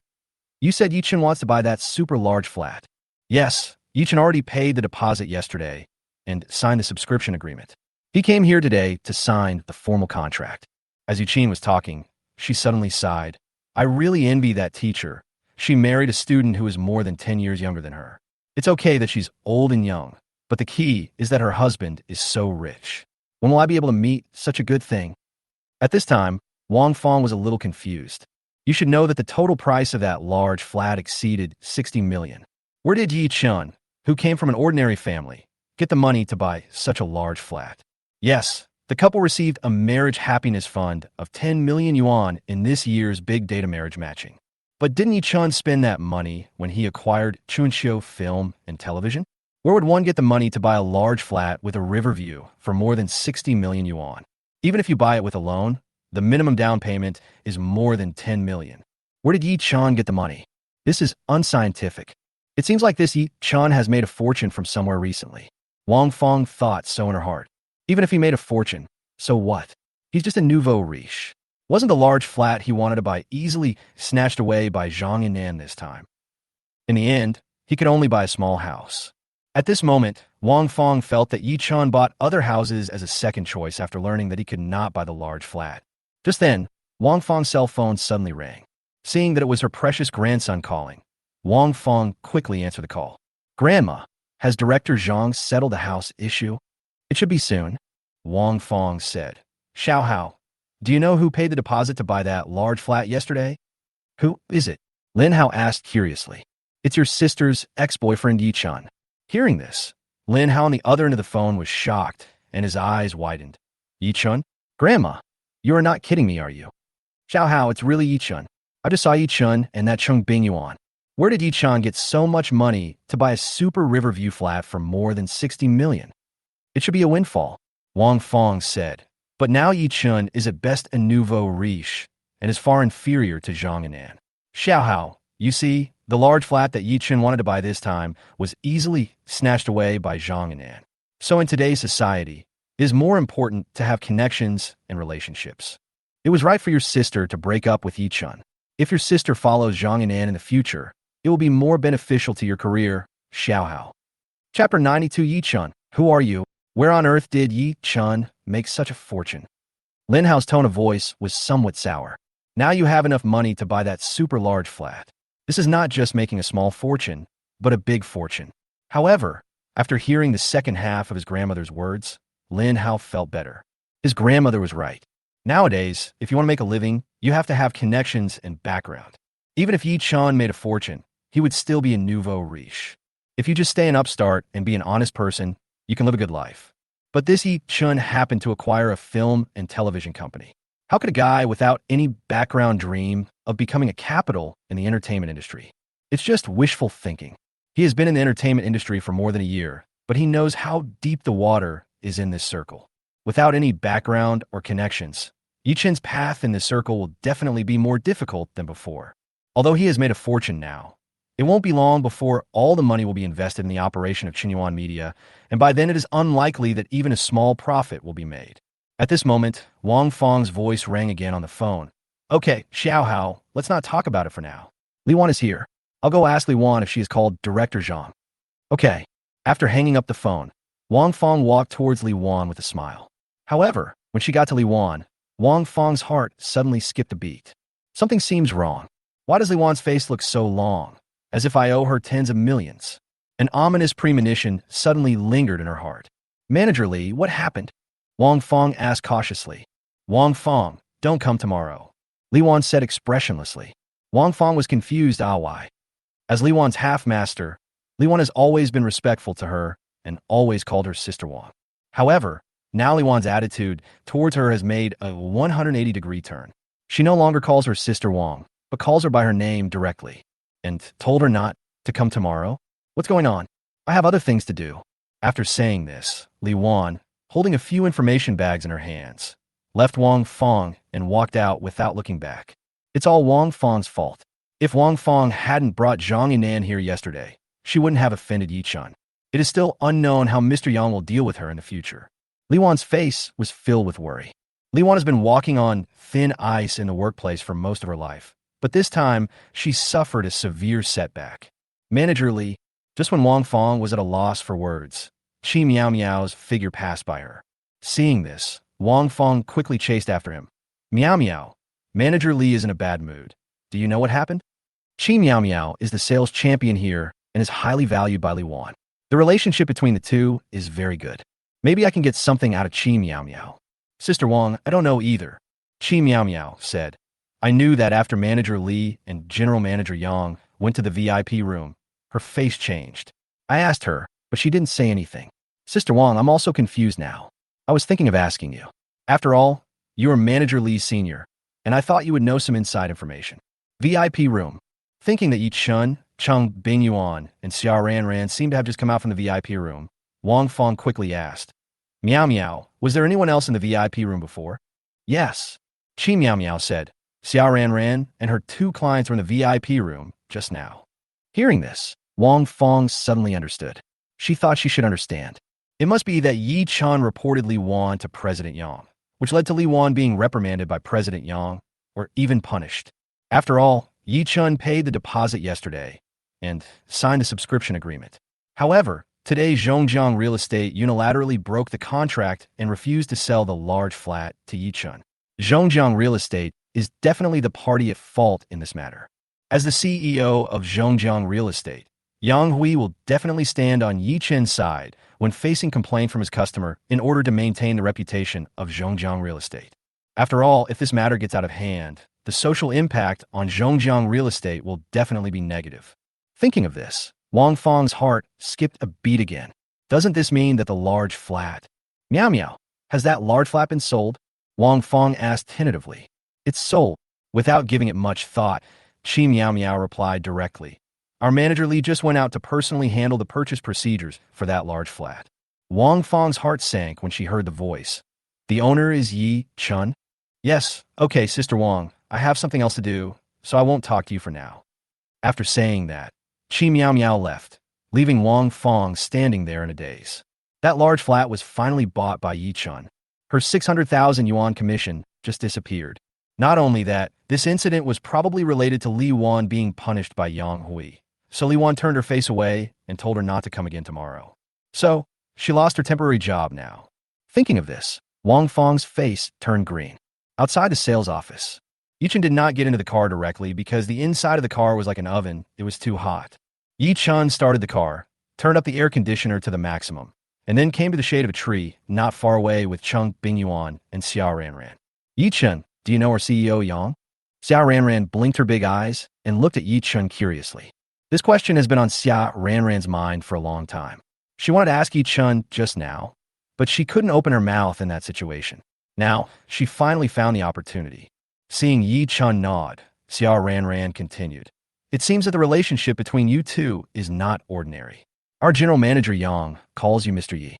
You said Ye Chun wants to buy that super large flat? Yes, Ye Chun already paid the deposit yesterday and signed the subscription agreement. He came here today to sign the formal contract. As Yu Qin was talking, she suddenly sighed. I really envy that teacher. She married a student who is more than 10 years younger than her. It's okay that she's old and young, but the key is that her husband is so rich. When will I be able to meet such a good thing? At this time, Wang Fong was a little confused. You should know that the total price of that large flat exceeded 60 million. Where did Ye Chun, who came from an ordinary family, get the money to buy such a large flat? Yes, the couple received a marriage happiness fund of 10 million yuan in this year's big data marriage matching. But didn't Ye Chun spend that money when he acquired Chunqiu Film and Television? Where would one get the money to buy a large flat with a river view for more than 60 million yuan? Even if you buy it with a loan, the minimum down payment is more than 10 million. Where did Ye Chun get the money? This is unscientific. It seems like this Ye Chun has made a fortune from somewhere recently. Wang Fong thought so in her heart. Even if he made a fortune, so what? He's just a nouveau riche. Wasn't the large flat he wanted to buy easily snatched away by Zhang Yinan this time? In the end, he could only buy a small house. At this moment, Wang Fong felt that Ye Chun bought other houses as a second choice after learning that he could not buy the large flat. Just then, Wang Fong's cell phone suddenly rang. Seeing that it was her precious grandson calling, Wang Fong quickly answered the call. Grandma, has Director Zhang settled the house issue? It should be soon, Wang Fong said. Xiaohao, do you know who paid the deposit to buy that large flat yesterday? Who is it? Lin Hao asked curiously. It's your sister's ex-boyfriend Ye Chun. Hearing this, Lin Hao on the other end of the phone was shocked, and his eyes widened. Ye Chun? Grandma, you are not kidding me, are you? Xiaohao, it's really Ye Chun. I just saw Ye Chun and that Cheng Bingyuan. Where did Ye Chun get so much money to buy a super riverview flat for more than 60 million? It should be a windfall, Wang Fong said. But now Ye Chun is at best a nouveau riche and is far inferior to Zhang Yinan. Xiaohao, you see, the large flat that Ye Chun wanted to buy this time was easily snatched away by Zhang Yinan. So in today's society, it is more important to have connections and relationships. It was right for your sister to break up with Ye Chun. If your sister follows Zhang Yinan in the future, it will be more beneficial to your career, Xiaohao. Chapter 92 Ye Chun, who are you? Where on earth did Ye Chun make such a fortune? Lin Hao's tone of voice was somewhat sour. Now you have enough money to buy that super large flat. This is not just making a small fortune, but a big fortune. However, after hearing the second half of his grandmother's words, Lin Hao felt better. His grandmother was right. Nowadays, if you want to make a living, you have to have connections and background. Even if Ye Chun made a fortune, he would still be a nouveau riche. If you just stay an upstart and be an honest person, you can live a good life. But this Ye Chun happened to acquire a film and television company. How could a guy without any background dream of becoming a capital in the entertainment industry? It's just wishful thinking. He has been in the entertainment industry for more than a year, but he knows how deep the water is in this circle. Without any background or connections, Ye Chun's path in this circle will definitely be more difficult than before. Although he has made a fortune now, it won't be long before all the money will be invested in the operation of Qinyuan Media, and by then it is unlikely that even a small profit will be made. At this moment, Wang Fong's voice rang again on the phone. Okay, Xiaohao, let's not talk about it for now. Li Wan is here. I'll go ask Li Wan if she is called Director Zhang. Okay. After hanging up the phone, Wang Fong walked towards Li Wan with a smile. However, when she got to Li Wan, Wang Fong's heart suddenly skipped a beat. Something seems wrong. Why does Li Wan's face look so long, as if I owe her tens of millions? An ominous premonition suddenly lingered in her heart. Manager Li, what happened? Wang Fong asked cautiously. Wang Fong, don't come tomorrow. Li Wan said expressionlessly. Wang Fong was confused. Why? As Li Wan's half-master, Li Wan has always been respectful to her and always called her Sister Wang. However, now Li Wan's attitude towards her has made a 180-degree turn. She no longer calls her Sister Wang, but calls her by her name directly, and told her not to come tomorrow. What's going on? I have other things to do. After saying this, Li Wan, holding a few information bags in her hands, left Wang Fong and walked out without looking back. It's all Wang Fong's fault. If Wang Fong hadn't brought Zhang Yinan here yesterday, she wouldn't have offended Ye Chun. It is still unknown how Mr. Yang will deal with her in the future. Li Wan's face was filled with worry. Li Wan has been walking on thin ice in the workplace for most of her life, but this time she suffered a severe setback. Manager Li, just when Wang Fong was at a loss for words, Chi Miao Miao's figure passed by her. Seeing this, Wang Fong quickly chased after him. Miao Miao, Manager Li is in a bad mood. Do you know what happened? Chi Miao Miao is the sales champion here and is highly valued by Li Wan. The relationship between the two is very good. Maybe I can get something out of Chi Miao Miao. Sister Wang, I don't know either. Chi Miao Miao said. I knew that after Manager Li and General Manager Yang went to the VIP room, her face changed. I asked her, but she didn't say anything. Sister Wang, I'm also confused now. I was thinking of asking you. After all, you are Manager Li's senior, and I thought you would know some inside information. VIP room. Thinking that Ye Chun, Cheng Bingyuan, and Xia Ran seemed to have just come out from the VIP room, Wang Fong quickly asked, Miao Miao, was there anyone else in the VIP room before? Yes. Chi Miao Miao said. Xia Ran and her two clients were in the VIP room just now. Hearing this, Wang Fong suddenly understood. She thought she should understand. It must be that Ye Chun reported Li Wan to President Yang, which led to Li Wan being reprimanded by President Yang, or even punished. After all, Ye Chun paid the deposit yesterday and signed a subscription agreement. However, today Zhongjiang Real Estate unilaterally broke the contract and refused to sell the large flat to Ye Chun. Zhongjiang Real Estate is definitely the party at fault in this matter. As the CEO of Zhongjiang Real Estate, Yang Hui will definitely stand on Ye Chun's side when facing complaint from his customer in order to maintain the reputation of Zhongjiang Real Estate. After all, if this matter gets out of hand, the social impact on Zhongjiang Real Estate will definitely be negative. Thinking of this, Wang Fong's heart skipped a beat again. Doesn't this mean that the large flat... Miao Miao, has that large flat been sold? Wang Fong asked tentatively. It's sold. Without giving it much thought, Chi Miao Miao replied directly. Our manager Li just went out to personally handle the purchase procedures for that large flat. Wang Fong's heart sank when she heard the voice. The owner is Ye Chun? Yes, okay, Sister Wang, I have something else to do, so I won't talk to you for now. After saying that, Chi Miao Miao left, leaving Wang Fong standing there in a daze. That large flat was finally bought by Ye Chun. Her 600,000 yuan commission just disappeared. Not only that, this incident was probably related to Li Wan being punished by Yang Hui. So Li Wan turned her face away and told her not to come again tomorrow. So, she lost her temporary job now. Thinking of this, Wang Fong's face turned green. Outside the sales office, Ye Chun did not get into the car directly because the inside of the car was like an oven. It was too hot. Ye Chun started the car, turned up the air conditioner to the maximum, and then came to the shade of a tree not far away with Cheng Bingyuan and Xia Ran. Ye Chun, do you know our CEO Yang? Xia Ran blinked her big eyes and looked at Ye Chun curiously. This question has been on Xia Ran's mind for a long time. She wanted to ask Ye Chun just now, but she couldn't open her mouth in that situation. Now, she finally found the opportunity. Seeing Ye Chun nod, Xia Ran continued. It seems that the relationship between you two is not ordinary. Our general manager Yang calls you Mr. Yi.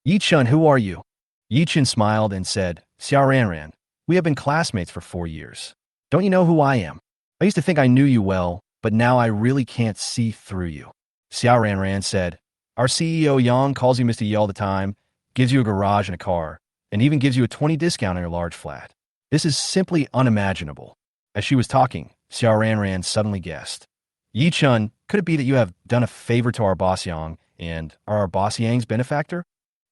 Ye Chun, who are you? Ye Chun smiled and said, Xia Ran, we have been classmates for 4 years. Don't you know who I am? I used to think I knew you well, but now I really can't see through you. Xia Ran said, our CEO Yang calls you Mr. Yi all the time, gives you a garage and a car, and even gives you a 20% discount on your large flat. This is simply unimaginable. As she was talking, Xia Ran suddenly guessed. Ye Chun, could it be that you have done a favor to our boss Yang and are our boss Yang's benefactor?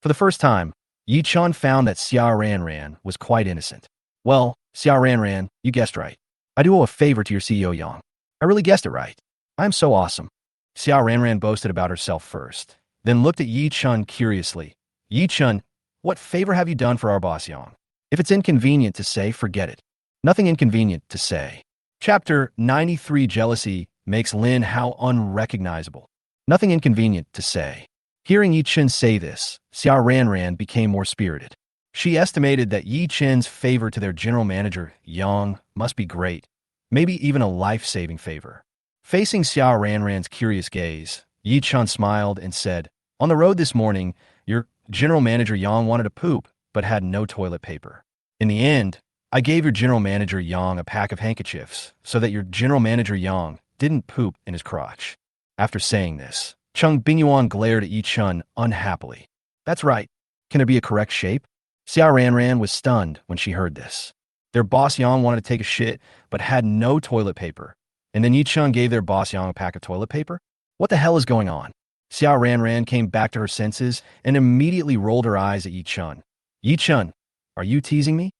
For the first time, Ye Chun found that Xia Ranran was quite innocent. Well, Xia Ranran, you guessed right. I do owe a favor to your CEO Yang. I really guessed it right. I am so awesome. Xia Ranran boasted about herself first, then looked at Ye Chun curiously. Ye Chun, what favor have you done for our boss Yang? If it's inconvenient to say, forget it. Nothing inconvenient to say. Chapter 93 Jealousy makes Lin Hao unrecognizable. Nothing inconvenient to say. Hearing Ye Chun say this, Xia Ranran became more spirited. She estimated that Ye Chun's favor to their general manager, Yang, must be great, maybe even a life-saving favor. Facing Xia Ranran's curious gaze, Ye Chun smiled and said, on the road this morning, your general manager Yang wanted to poop, but had no toilet paper. In the end, I gave your general manager Yang a pack of handkerchiefs so that your general manager Yang didn't poop in his crotch. After saying this, Cheng Bingyuan glared at Ye Chun unhappily. That's right. Can there be a correct shape? Xia Ranran was stunned when she heard this. Their boss Yang wanted to take a shit, but had no toilet paper. And then Ye Chun gave their boss Yang a pack of toilet paper? What the hell is going on? Xia Ranran came back to her senses and immediately rolled her eyes at Ye Chun. Ye Chun, are you teasing me?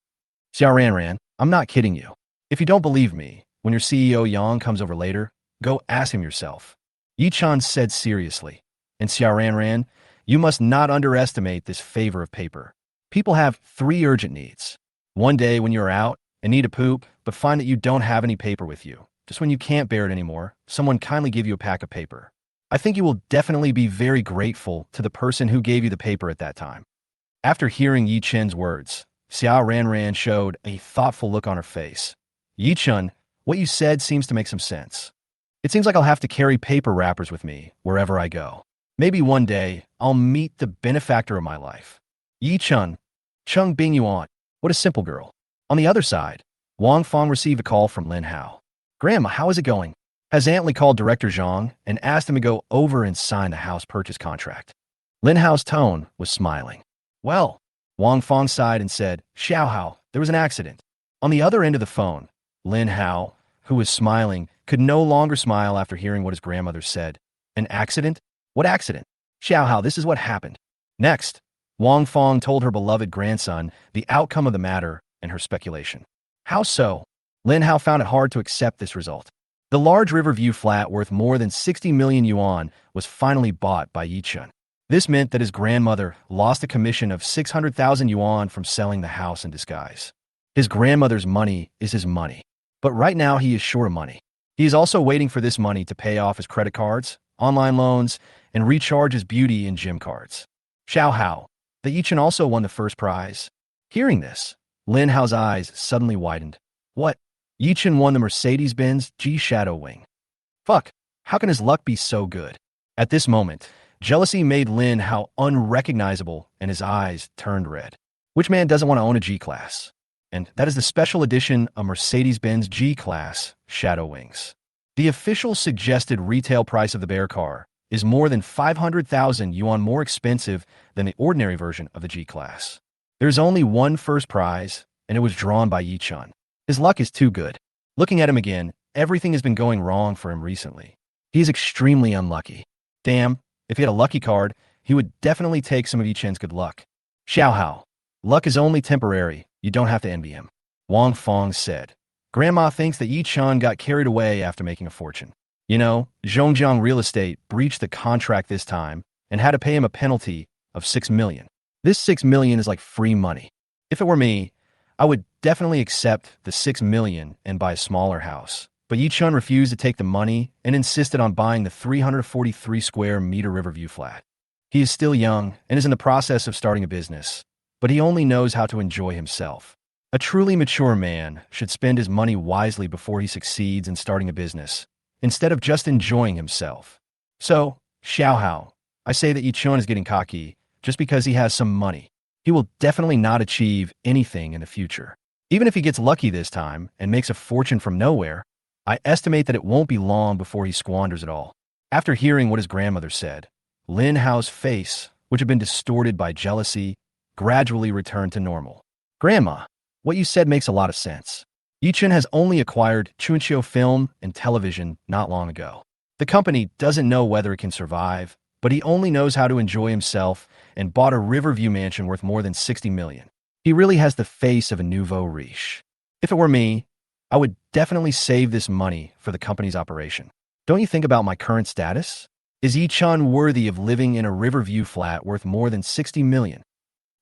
Xia Ranran, I'm not kidding you. If you don't believe me, when your CEO Yang comes over later, go ask him yourself. Ye Chun said seriously. And Xia Ranran, you must not underestimate this favor of paper. People have 3 urgent needs. One day when you're out and need to poop, but find that you don't have any paper with you, just when you can't bear it anymore, someone kindly give you a pack of paper. I think you will definitely be very grateful to the person who gave you the paper at that time. After hearing Ye Chun's words, Xia Ranran showed a thoughtful look on her face. Ye Chun, what you said seems to make some sense. It seems like I'll have to carry paper wrappers with me wherever I go. Maybe one day I'll meet the benefactor of my life. Ye Chun, Cheng Bingyuan, what a simple girl. On the other side, Wang Fong received a call from Lin Hao. Grandma, how is it going? Has Aunt Li called Director Zhang and asked him to go over and sign the house purchase contract? Lin Hao's tone was smiling. Well, Wang Fong sighed and said, Xiao Hao, there was an accident. On the other end of the phone, Lin Hao, who was smiling, could no longer smile after hearing what his grandmother said. An accident? What accident? Xiao Hao, this is what happened. Next, Wang Fong told her beloved grandson the outcome of the matter and her speculation. How so? Lin Hao found it hard to accept this result. The large Riverview flat worth more than 60 million yuan was finally bought by Ye Chun. This meant that his grandmother lost a commission of 600,000 yuan from selling the house in disguise. His grandmother's money is his money. But right now he is short of money. He is also waiting for this money to pay off his credit cards, online loans, and recharge his beauty and gym cards. Xiao Hao, the Ye Chun also won the first prize. Hearing this, Lin Hao's eyes suddenly widened. What? Ye Chun won the Mercedes-Benz G Shadow Wing. Fuck, how can his luck be so good? At this moment, jealousy made Lin Hao unrecognizable and his eyes turned red. Which man doesn't want to own a G-Class? And that is the special edition of Mercedes-Benz G-Class Shadow Wings. The official suggested retail price of the bear car is more than 500,000 yuan more expensive than the ordinary version of the G-Class. There's only one first prize, and it was drawn by Ye Chun. His luck is too good. Looking at him again, everything has been going wrong for him recently. He is extremely unlucky. Damn, if he had a lucky card, he would definitely take some of Ye Chun's good luck. Xiao Hao, luck is only temporary. You don't have to envy him. Wang Fong said. Grandma thinks that Ye Chun got carried away after making a fortune. You know, Zhongjiang Real Estate breached the contract this time and had to pay him a penalty of 6 million. This 6 million is like free money. If it were me, I would definitely accept the 6 million and buy a smaller house. But Ye Chun refused to take the money and insisted on buying the 343 square meter Riverview flat. He is still young and is in the process of starting a business, but he only knows how to enjoy himself. A truly mature man should spend his money wisely before he succeeds in starting a business, instead of just enjoying himself. So, Xiao Hao, I say that Ye Chun is getting cocky just because he has some money. He will definitely not achieve anything in the future. Even if he gets lucky this time and makes a fortune from nowhere, I estimate that it won't be long before he squanders it all. After hearing what his grandmother said, Lin Hao's face, which had been distorted by jealousy, gradually returned to normal. Grandma, what you said makes a lot of sense. Ye Chun has only acquired Chunqiu Film and Television not long ago. The company doesn't know whether it can survive, but he only knows how to enjoy himself and bought a Riverview mansion worth more than 60 million. He really has the face of a nouveau riche. If it were me, I would definitely save this money for the company's operation. Don't you think about my current status? Is Ye Chun worthy of living in a Riverview flat worth more than 60 million?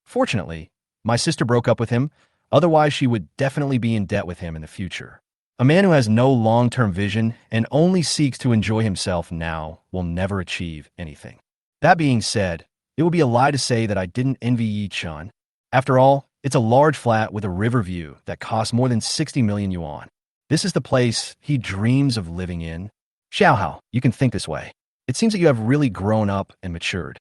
Fortunately, my sister broke up with him, otherwise she would definitely be in debt with him in the future. A man who has no long-term vision and only seeks to enjoy himself now will never achieve anything. That being said, it would be a lie to say that I didn't envy Ye Chun. After all, it's a large flat with a river view that costs more than 60 million yuan. This is the place he dreams of living in. Xiaohao, you can think this way. It seems that you have really grown up and matured.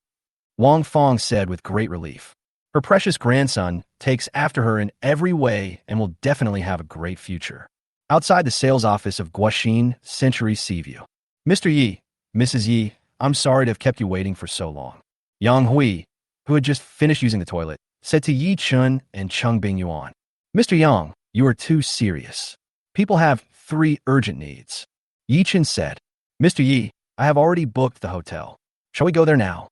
Wang Fong said with great relief. Her precious grandson takes after her in every way and will definitely have a great future. Outside the sales office of Guoxin Century Seaview. Mr. Yi, Mrs. Yi, I'm sorry to have kept you waiting for so long. Yang Hui, who had just finished using the toilet, said to Ye Chun and Cheng Bingyuan. Mr. Yang, you are too serious. People have 3 urgent needs. Ye Chun said, Mr. Yi, I have already booked the hotel. Shall we go there now?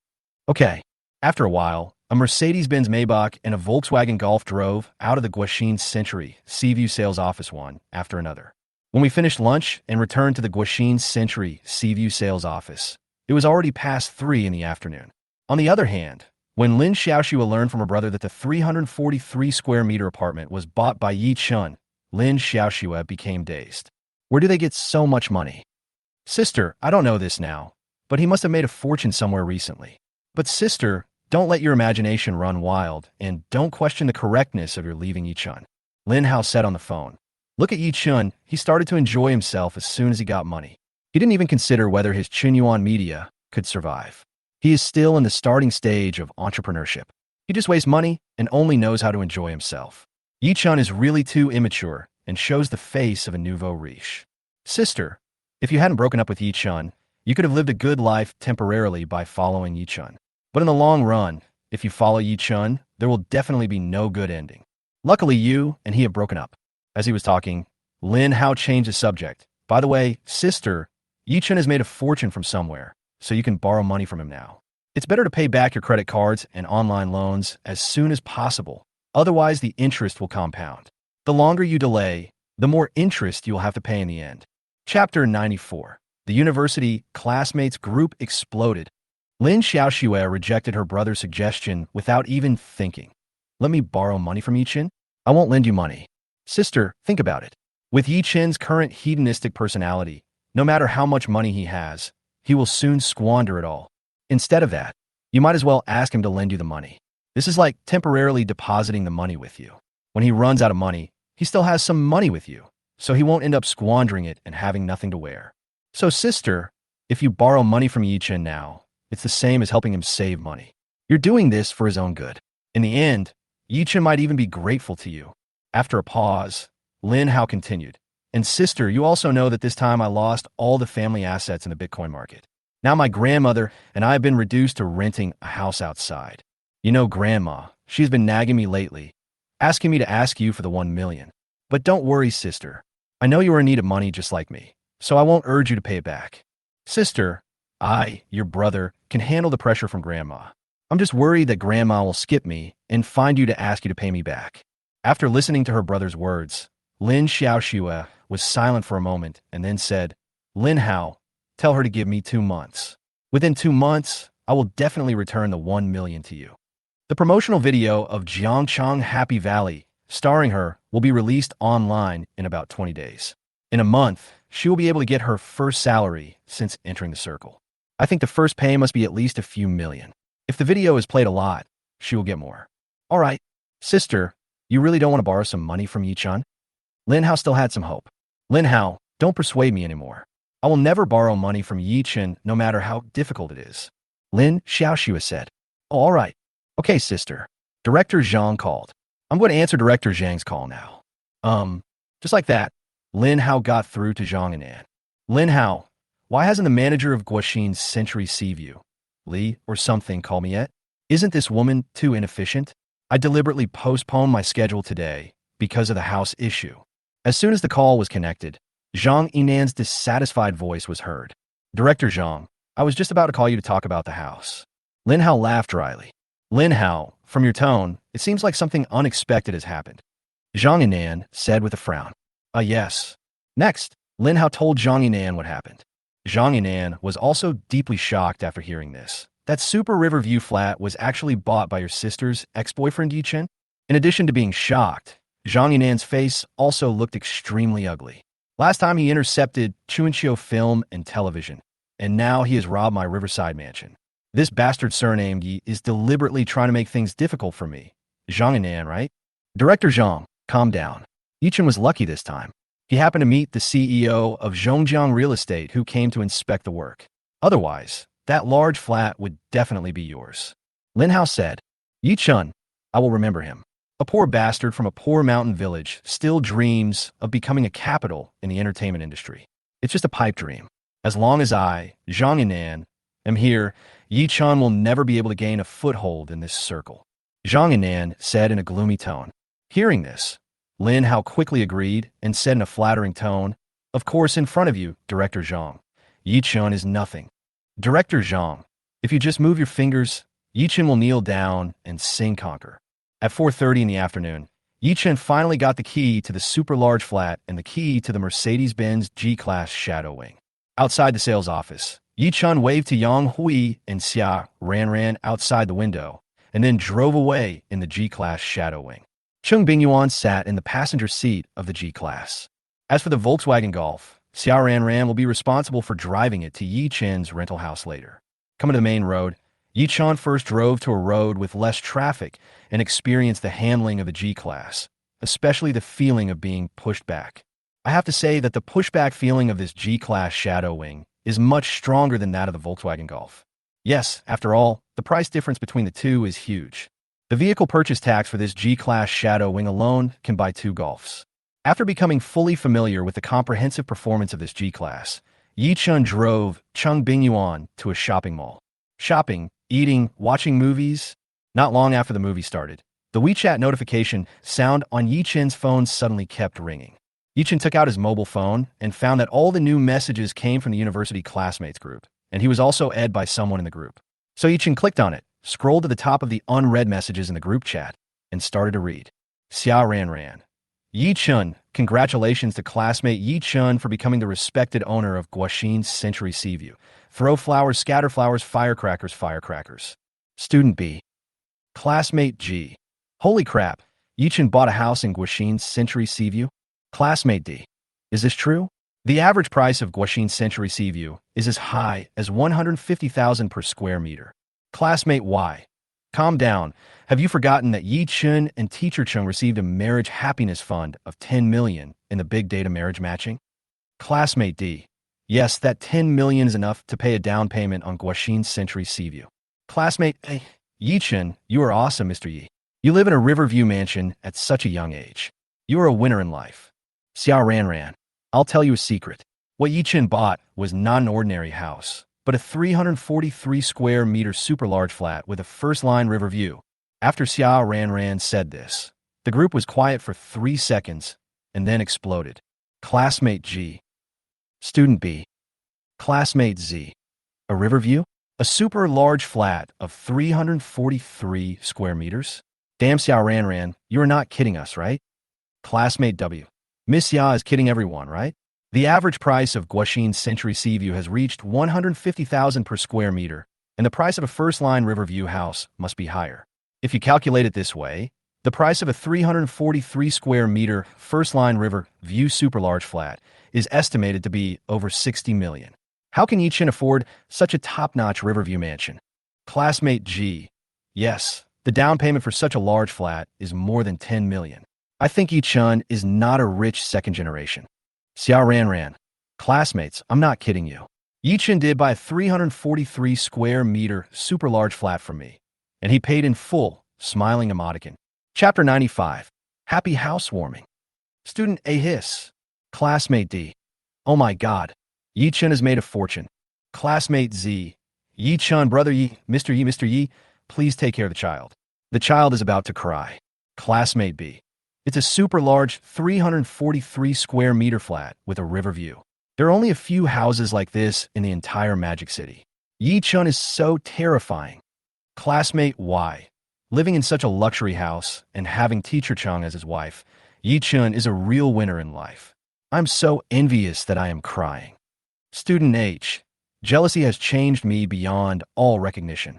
Okay. After a while, a Mercedes-Benz Maybach and a Volkswagen Golf drove out of the Guoxin Century Seaview sales office one after another. When we finished lunch and returned to the Guoxin Century Seaview sales office, it was already past 3 in the afternoon. On the other hand, when Lin Xiaoxue learned from her brother that the 343 square meter apartment was bought by Ye Chun, Lin Xiaoxue became dazed. Where do they get so much money? Sister, I don't know this now, but he must have made a fortune somewhere recently. But sister, don't let your imagination run wild, and don't question the correctness of your leaving Ye Chun. Lin Hao said on the phone. Look at Ye Chun, he started to enjoy himself as soon as he got money. He didn't even consider whether his Chunyuan media could survive. He is still in the starting stage of entrepreneurship. He just wastes money and only knows how to enjoy himself. Ye Chun is really too immature and shows the face of a nouveau riche. Sister, if you hadn't broken up with Ye Chun, you could have lived a good life temporarily by following Ye Chun. But in the long run, if you follow Ye Chun, there will definitely be no good ending. Luckily, you and he have broken up. As he was talking, Lin Hao changed the subject. By the way, sister, Ye Chun has made a fortune from somewhere, so you can borrow money from him now. It's better to pay back your credit cards and online loans as soon as possible. Otherwise, the interest will compound. The longer you delay, the more interest you will have to pay in the end. Chapter 94. The university classmates group exploded. Lin Xiaoxue rejected her brother's suggestion without even thinking. Let me borrow money from Ye Chun? I won't lend you money. Sister, think about it. With Ye Chun's current hedonistic personality, no matter how much money he has, he will soon squander it all. Instead of that, you might as well ask him to lend you the money. This is like temporarily depositing the money with you. When he runs out of money, he still has some money with you, so he won't end up squandering it and having nothing to wear. So sister, if you borrow money from Ye Chun now, it's the same as helping him save money. You're doing this for his own good. In the end, Ye Chun might even be grateful to you. After a pause, Lin Hao continued, and sister, you also know that this time I lost all the family assets in the Bitcoin market. Now my grandmother and I have been reduced to renting a house outside. You know grandma, she's been nagging me lately, asking me to ask you for the 1 million. But don't worry, sister. I know you are in need of money just like me, so I won't urge you to pay it back. Sister, I, your brother, can handle the pressure from grandma. I'm just worried that grandma will skip me and find you to ask you to pay me back. After listening to her brother's words, Lin Xiaoxue was silent for a moment and then said, Lin Hao, tell her to give me 2 months. Within 2 months, I will definitely return the 1 million to you. The promotional video of Jiangchang Happy Valley, starring her, will be released online in about 20 days. In a month, she will be able to get her first salary since entering the circle. I think the first pay must be at least a few million. If the video is played a lot, she will get more. All right, sister, you really don't want to borrow some money from Ye Chun? Lin Hao still had some hope. Lin Hao, don't persuade me anymore. I will never borrow money from Ye Chun no matter how difficult it is. Lin Xiaoxue said. Oh, all right. Okay, sister. Director Zhang called. I'm going to answer Director Zhang's call now. Just like that, Lin Hao got through to Zhang and Anne. Lin Hao, why hasn't the manager of Guoxin's Century Seaview, Li or something, called me yet? Isn't this woman too inefficient? I deliberately postponed my schedule today because of the house issue. As soon as the call was connected, Zhang Yinan's dissatisfied voice was heard. Director Zhang, I was just about to call you to talk about the house. Lin Hao laughed dryly. Lin Hao, from your tone, it seems like something unexpected has happened. Zhang Yinan said with a frown. Yes. Next, Lin Hao told Zhang Yinan what happened. Zhang Yinan was also deeply shocked after hearing this. That Super Riverview flat was actually bought by your sister's ex-boyfriend Ye Chun? In addition to being shocked, Zhang Yinan's face also looked extremely ugly. Last time he intercepted Chuanqiu film and television, and now he has robbed my riverside mansion. This bastard surnamed Yi is deliberately trying to make things difficult for me. Zhang Yinan, right? Director Zhang, calm down. Ye Chun was lucky this time. He happened to meet the CEO of Zhongjiang Real Estate who came to inspect the work. Otherwise, that large flat would definitely be yours. Lin Hao said, Ye Chun, I will remember him. A poor bastard from a poor mountain village still dreams of becoming a capital in the entertainment industry. It's just a pipe dream. As long as I, Zhang Yinan, am here, Ye Chun will never be able to gain a foothold in this circle. Zhang Yinan said in a gloomy tone. Hearing this, Lin Hao quickly agreed and said in a flattering tone, Of course, in front of you, Director Zhang. Ye Chun is nothing. Director Zhang, if you just move your fingers, Ye Chun will kneel down and sing conquer. At 4:30 in the afternoon, Ye Chun finally got the key to the super large flat and the key to the Mercedes-Benz G-Class Shadow Wing. Outside the sales office, Ye Chun waved to Yang Hui and Xia ran outside the window and then drove away in the G-Class Shadow Wing. Cheng Bingyuan sat in the passenger seat of the G-Class. As for the Volkswagen Golf, Xia Ran will be responsible for driving it to Ye Chun's rental house later. Coming to the main road, Ye Chun first drove to a road with less traffic and experienced the handling of the G-Class, especially the feeling of being pushed back. I have to say that the pushback feeling of this G-Class Shadow Wing is much stronger than that of the Volkswagen Golf. Yes, after all, the price difference between the two is huge. The vehicle purchase tax for this G-Class Shadow Wing alone can buy 2 Golfs. After becoming fully familiar with the comprehensive performance of this G-Class, Ye Chun drove Cheng Bingyuan to a shopping mall. Shopping, eating, watching movies. Not long after the movie started, the WeChat notification sound on Ye Chun's phone suddenly kept ringing. Ye Chun took out his mobile phone and found that all the new messages came from the university Classmates group, and he was also added by someone in the group. So Ye Chun clicked on it, scrolled to the top of the unread messages in the group chat, and started to read. Xia Ran. Ye Chun, congratulations to classmate Ye Chun for becoming the respected owner of Guaxin's Century Seaview. Throw flowers, scatter flowers, firecrackers. Student B. Classmate G. Holy crap, Ye Chun bought a house in Guaxin's Century Seaview? Classmate D. Is this true? The average price of Guaxin's Century Seaview is as high as 150,000 per square meter. Classmate Y. Calm down. Have you forgotten that Ye Chun and Teacher Chung received a marriage happiness fund of 10 million in the big data marriage matching? Classmate D. Yes, that 10 million is enough to pay a down payment on Guaxin's Century Seaview. Classmate A. Ye Chun, you are awesome, Mr. Yi. You live in a Riverview mansion at such a young age. You are a winner in life. Xia Ran. I'll tell you a secret. What Ye Chun bought was not an ordinary house, but a 343 square meter super large flat with a first-line river view. After Xia Ran said this, the group was quiet for 3 seconds and then exploded. Classmate G. Student B. Classmate Z. A river view? A super large flat of 343 square meters? Damn, Xia Ran, you are not kidding us, right? Classmate W. Miss Xia is kidding everyone, right? The average price of Guaxin's Century Seaview has reached 150,000 per square meter, and the price of a first-line Riverview house must be higher. If you calculate it this way, the price of a 343 square meter first-line river view super large flat is estimated to be over 60 million. How can Ye Chun afford such a top-notch Riverview mansion? Classmate G. Yes, the down payment for such a large flat is more than 10 million. I think Ye Chun is not a rich second generation. Xia Ran. Classmates, I'm not kidding you. Ye Chun did buy a 343 square meter super large flat from me, and he paid in full, smiling emoticon. Chapter 95. Happy Housewarming. Student A hiss. Classmate D. Oh my god. Ye Chun has made a fortune. Classmate Z. Ye Chun, brother Yi, Mr. Yi, please take care of the child. The child is about to cry. Classmate B. It's a super large 343 square meter flat with a river view. There are only a few houses like this in the entire Magic City. Ye Chun is so terrifying. Classmate Y. Living in such a luxury house and having teacher Chung as his wife, Ye Chun is a real winner in life. I'm so envious that I am crying. Student H. Jealousy has changed me beyond all recognition.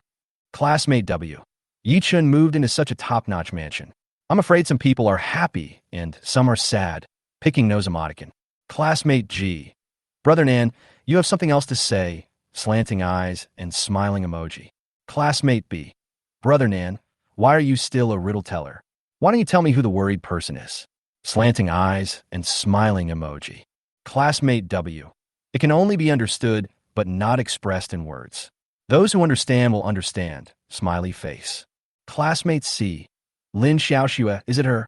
Classmate W. Ye Chun moved into such a top-notch mansion. I'm afraid some people are happy and some are sad, picking nose emoticon. Classmate G. Brother Nan, you have something else to say, slanting eyes and smiling emoji. Classmate B. Brother Nan, why are you still a riddle teller? Why don't you tell me who the worried person is? Slanting eyes and smiling emoji. Classmate W. It can only be understood, but not expressed in words. Those who understand will understand, smiley face. Classmate C. Lin Xiaoxue, is it her?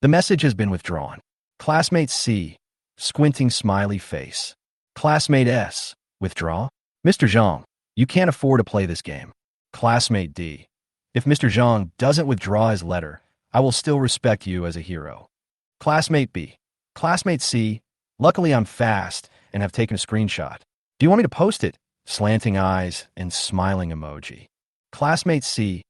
The message has been withdrawn. Classmate C. Squinting smiley face. Classmate S. Withdraw? Mr. Zhang, you can't afford to play this game. Classmate D. If Mr. Zhang doesn't withdraw his letter, I will still respect you as a hero. Classmate B. Classmate C. Luckily I'm fast and have taken a screenshot. Do you want me to post it? Slanting eyes and smiling emoji. Classmate C.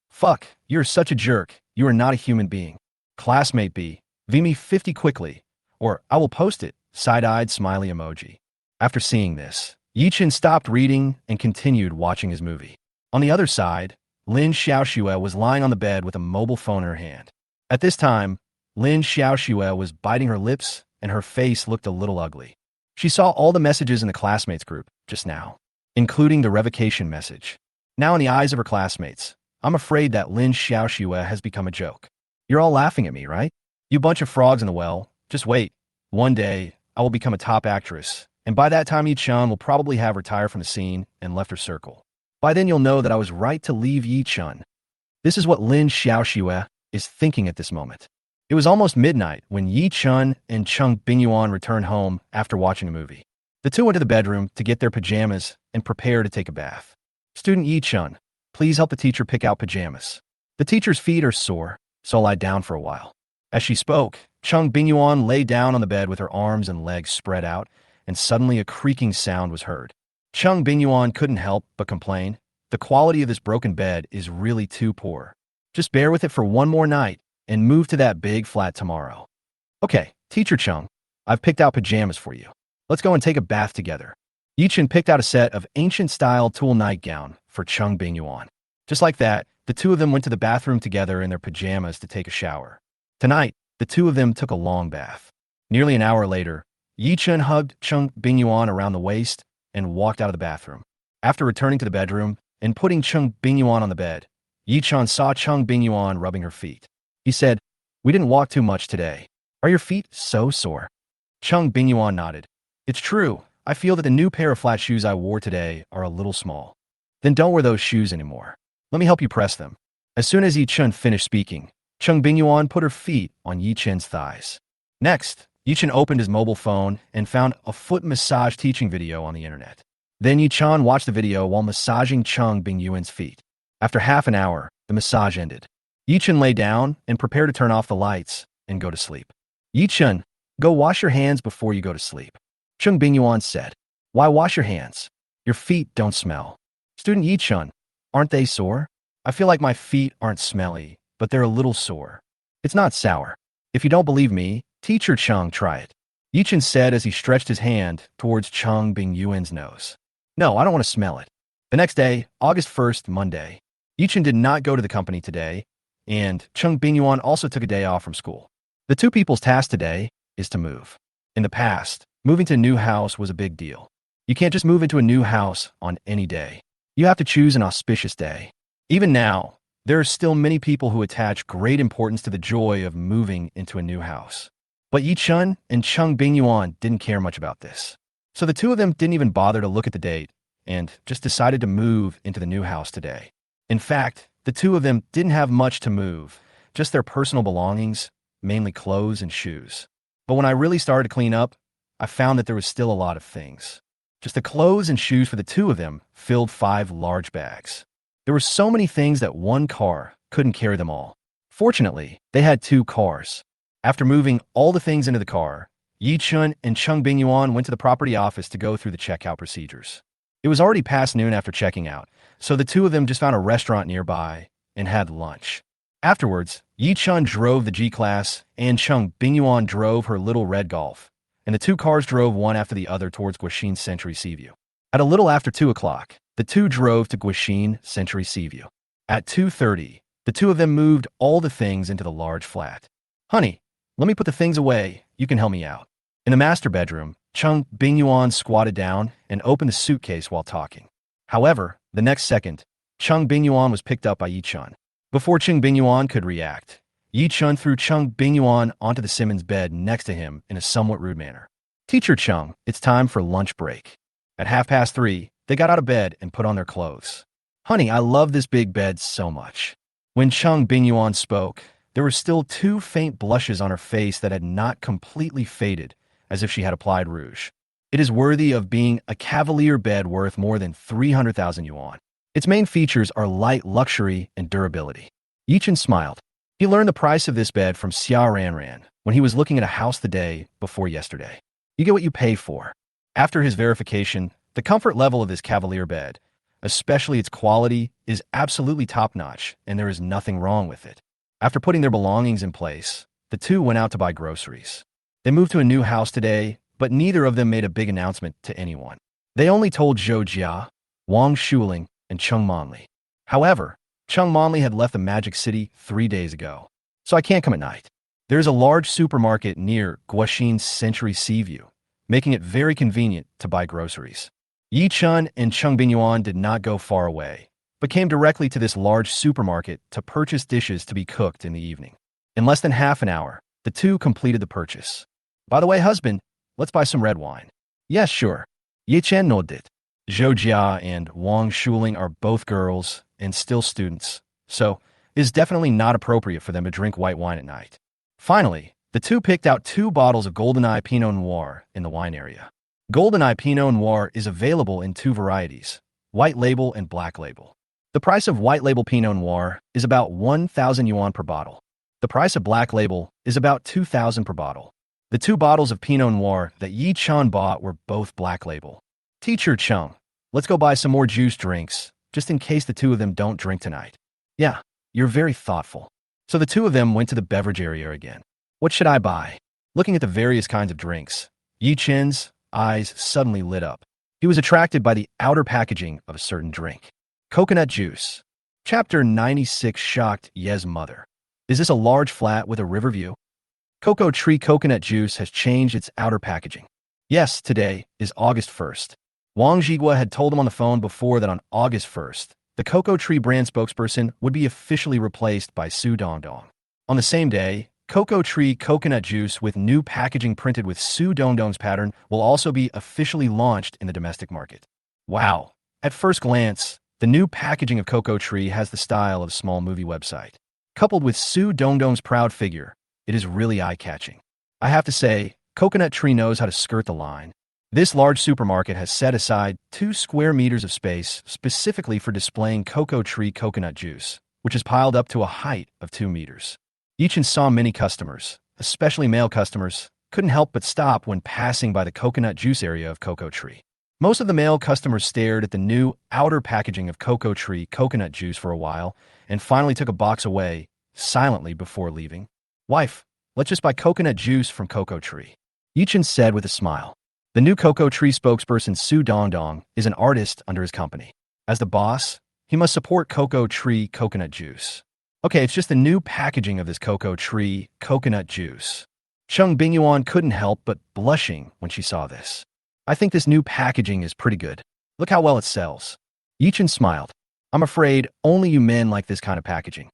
Fuck, you're such a jerk. You are not a human being. Classmate B. V me 50 quickly, or I will post it. Side-eyed smiley emoji. After seeing this, Ye Chun stopped reading and continued watching his movie. On the other side, Lin Xiaoxue was lying on the bed with a mobile phone in her hand. At this time, Lin Xiaoxue was biting her lips and her face looked a little ugly. She saw all the messages in the classmates group just now, including the revocation message. Now in the eyes of her classmates, I'm afraid that Lin Xiaoxue has become a joke. You're all laughing at me, right? You bunch of frogs in the well. Just wait. One day, I will become a top actress, and by that time Ye Chun will probably have retired from the scene and left her circle. By then you'll know that I was right to leave Ye Chun. This is what Lin Xiaoxue is thinking at this moment. It was almost midnight when Ye Chun and Cheng Bingyuan returned home after watching a movie. The two went to the bedroom to get their pajamas and prepare to take a bath. Student Ye Chun, please help the teacher pick out pajamas. The teacher's feet are sore, so lie down for a while. As she spoke, Cheng Bingyuan lay down on the bed with her arms and legs spread out, and suddenly a creaking sound was heard. Cheng Bingyuan couldn't help but complain. The quality of this broken bed is really too poor. Just bear with it for one more night and move to that big flat tomorrow. Okay, teacher Chung, I've picked out pajamas for you. Let's go and take a bath together. Ye Chun picked out a set of ancient-style tulle nightgown for Cheng Bingyuan. Just like that, the two of them went to the bathroom together in their pajamas to take a shower. Tonight, the two of them took a long bath. Nearly an hour later, Ye Chun hugged Cheng Bingyuan around the waist and walked out of the bathroom. After returning to the bedroom and putting Cheng Bingyuan on the bed, Ye Chun saw Cheng Bingyuan rubbing her feet. He said, "We didn't walk too much today. Are your feet so sore?" Cheng Bingyuan nodded. "It's true. I feel that the new pair of flat shoes I wore today are a little small." "Then don't wear those shoes anymore. Let me help you press them." As soon as Ye Chun finished speaking, Cheng Bingyuan put her feet on Ye Chun's thighs. Next, Ye Chun opened his mobile phone and found a foot massage teaching video on the internet. Then Ye Chun watched the video while massaging Cheng Bingyuan's feet. After half an hour, the massage ended. Ye Chun lay down and prepared to turn off the lights and go to sleep. "Ye Chun, go wash your hands before you go to sleep." Cheng Bingyuan said. "Why wash your hands? Your feet don't smell." Student Ye Chun, aren't they sore? "I feel like my feet aren't smelly, but they're a little sore. It's not sour. If you don't believe me, teacher Chung, try it." Ye Chun said as he stretched his hand towards Cheng Bingyuan's nose. "No, I don't want to smell it." The next day, August 1st, Monday, Ye Chun did not go to the company today, and Cheng Bingyuan also took a day off from school. The two people's task today is to move. In the past, moving to a new house was a big deal. You can't just move into a new house on any day. You have to choose an auspicious day. Even now, there are still many people who attach great importance to the joy of moving into a new house. But Ye Chun and Cheng Bingyuan didn't care much about this. So the two of them didn't even bother to look at the date and just decided to move into the new house today. In fact, the two of them didn't have much to move, just their personal belongings, mainly clothes and shoes. But when I really started to clean up, I found that there was still a lot of things. Just the clothes and shoes for the two of them filled 5 large bags. There were so many things that one car couldn't carry them all. Fortunately, they had 2 cars. After moving all the things into the car, Ye Chun and Cheng Bingyuan went to the property office to go through the checkout procedures. It was already past noon after checking out, so the two of them just found a restaurant nearby and had lunch. Afterwards, Ye Chun drove the G-Class, and Cheng Bingyuan drove her little red Golf, and the two cars drove one after the other towards Guaxin Century Seaview. At a little after 2 o'clock, the two drove to Guaxin Century Seaview. At 2:30, the two of them moved all the things into the large flat. "Honey, let me put the things away. You can help me out." In the master bedroom, Cheng Bingyuan squatted down and opened the suitcase while talking. However, the next second, Cheng Bingyuan was picked up by Ye Chun. Before Cheng Bingyuan could react, Ye Chun threw Cheng Bingyuan onto the Simmons bed next to him in a somewhat rude manner. "Teacher Chung, it's time for lunch break." At 3:30, they got out of bed and put on their clothes. "Honey, I love this big bed so much." When Cheng Bingyuan spoke, there were still 2 faint blushes on her face that had not completely faded, as if she had applied rouge. It is worthy of being a cavalier bed worth more than 300,000 yuan. Its main features are light luxury and durability. Ye Chun smiled. He learned the price of this bed from Xia Ranran when he was looking at a house the day before yesterday. You get what you pay for. After his verification, the comfort level of this cavalier bed, especially its quality, is absolutely top-notch, and there is nothing wrong with it. After putting their belongings in place, the two went out to buy groceries. They moved to a new house today, but neither of them made a big announcement to anyone. They only told Zhou Jia, Wang Shuling, and Chung Manli. However, Chung Manli had left the Magic City 3 days ago, so I can't come at night. There is a large supermarket near Guaxin Century Seaview, making it very convenient to buy groceries. Ye Chun and Cheng Bingyuan did not go far away, but came directly to this large supermarket to purchase dishes to be cooked in the evening. In less than half an hour, the two completed the purchase. "By the way, husband, let's buy some red wine." "Yes, sure." Ye Chen nodded. Zhou Jia and Wang Shuling are both girls and still students, so it is definitely not appropriate for them to drink white wine at night. Finally, the two picked out 2 bottles of GoldenEye Pinot Noir in the wine area. GoldenEye Pinot Noir is available in 2 varieties, white label and black label. The price of white label Pinot Noir is about 1,000 yuan per bottle. The price of black label is about 2,000 per bottle. The 2 bottles of Pinot Noir that Ye Chun bought were both black label. "Teacher Chung, let's go buy some more juice drinks, just in case the 2 of them don't drink tonight." "Yeah, you're very thoughtful." So the 2 of them went to the beverage area again. "What should I buy?" Looking at the various kinds of drinks, Ye Chen's eyes suddenly lit up. He was attracted by the outer packaging of a certain drink. Coconut juice. Chapter 96 shocked Ye's mother. "Is this a large flat with a river view?" Cocoa Tree coconut juice has changed its outer packaging. Yes, today is August 1st. Wang Zhigua had told him on the phone before that on August 1st, the Cocoa Tree brand spokesperson would be officially replaced by Su Dongdong. On the same day, Cocoa Tree coconut juice with new packaging printed with Su Dongdong's pattern will also be officially launched in the domestic market. Wow! At first glance, the new packaging of Cocoa Tree has the style of a small movie website. Coupled with Su Dongdong's proud figure, it is really eye-catching. I have to say, Coconut Tree knows how to skirt the line. This large supermarket has set aside 2 square meters of space specifically for displaying Cocoa Tree coconut juice, which is piled up to a height of 2 meters. Ye Chun saw many customers, especially male customers, couldn't help but stop when passing by the coconut juice area of Cocoa Tree. Most of the male customers stared at the new outer packaging of Cocoa Tree coconut juice for a while and finally took a box away, silently before leaving. "Wife, let's just buy coconut juice from Cocoa Tree," Ye Chun said with a smile. The new Cocoa Tree spokesperson Su Dongdong is an artist under his company. As the boss, he must support Cocoa Tree coconut juice. Okay, it's just the new packaging of this Cocoa Tree coconut juice. Cheng Bingyuan couldn't help but blushing when she saw this. "I think this new packaging is pretty good. Look how well it sells." Ye Chun smiled. "I'm afraid only you men like this kind of packaging,"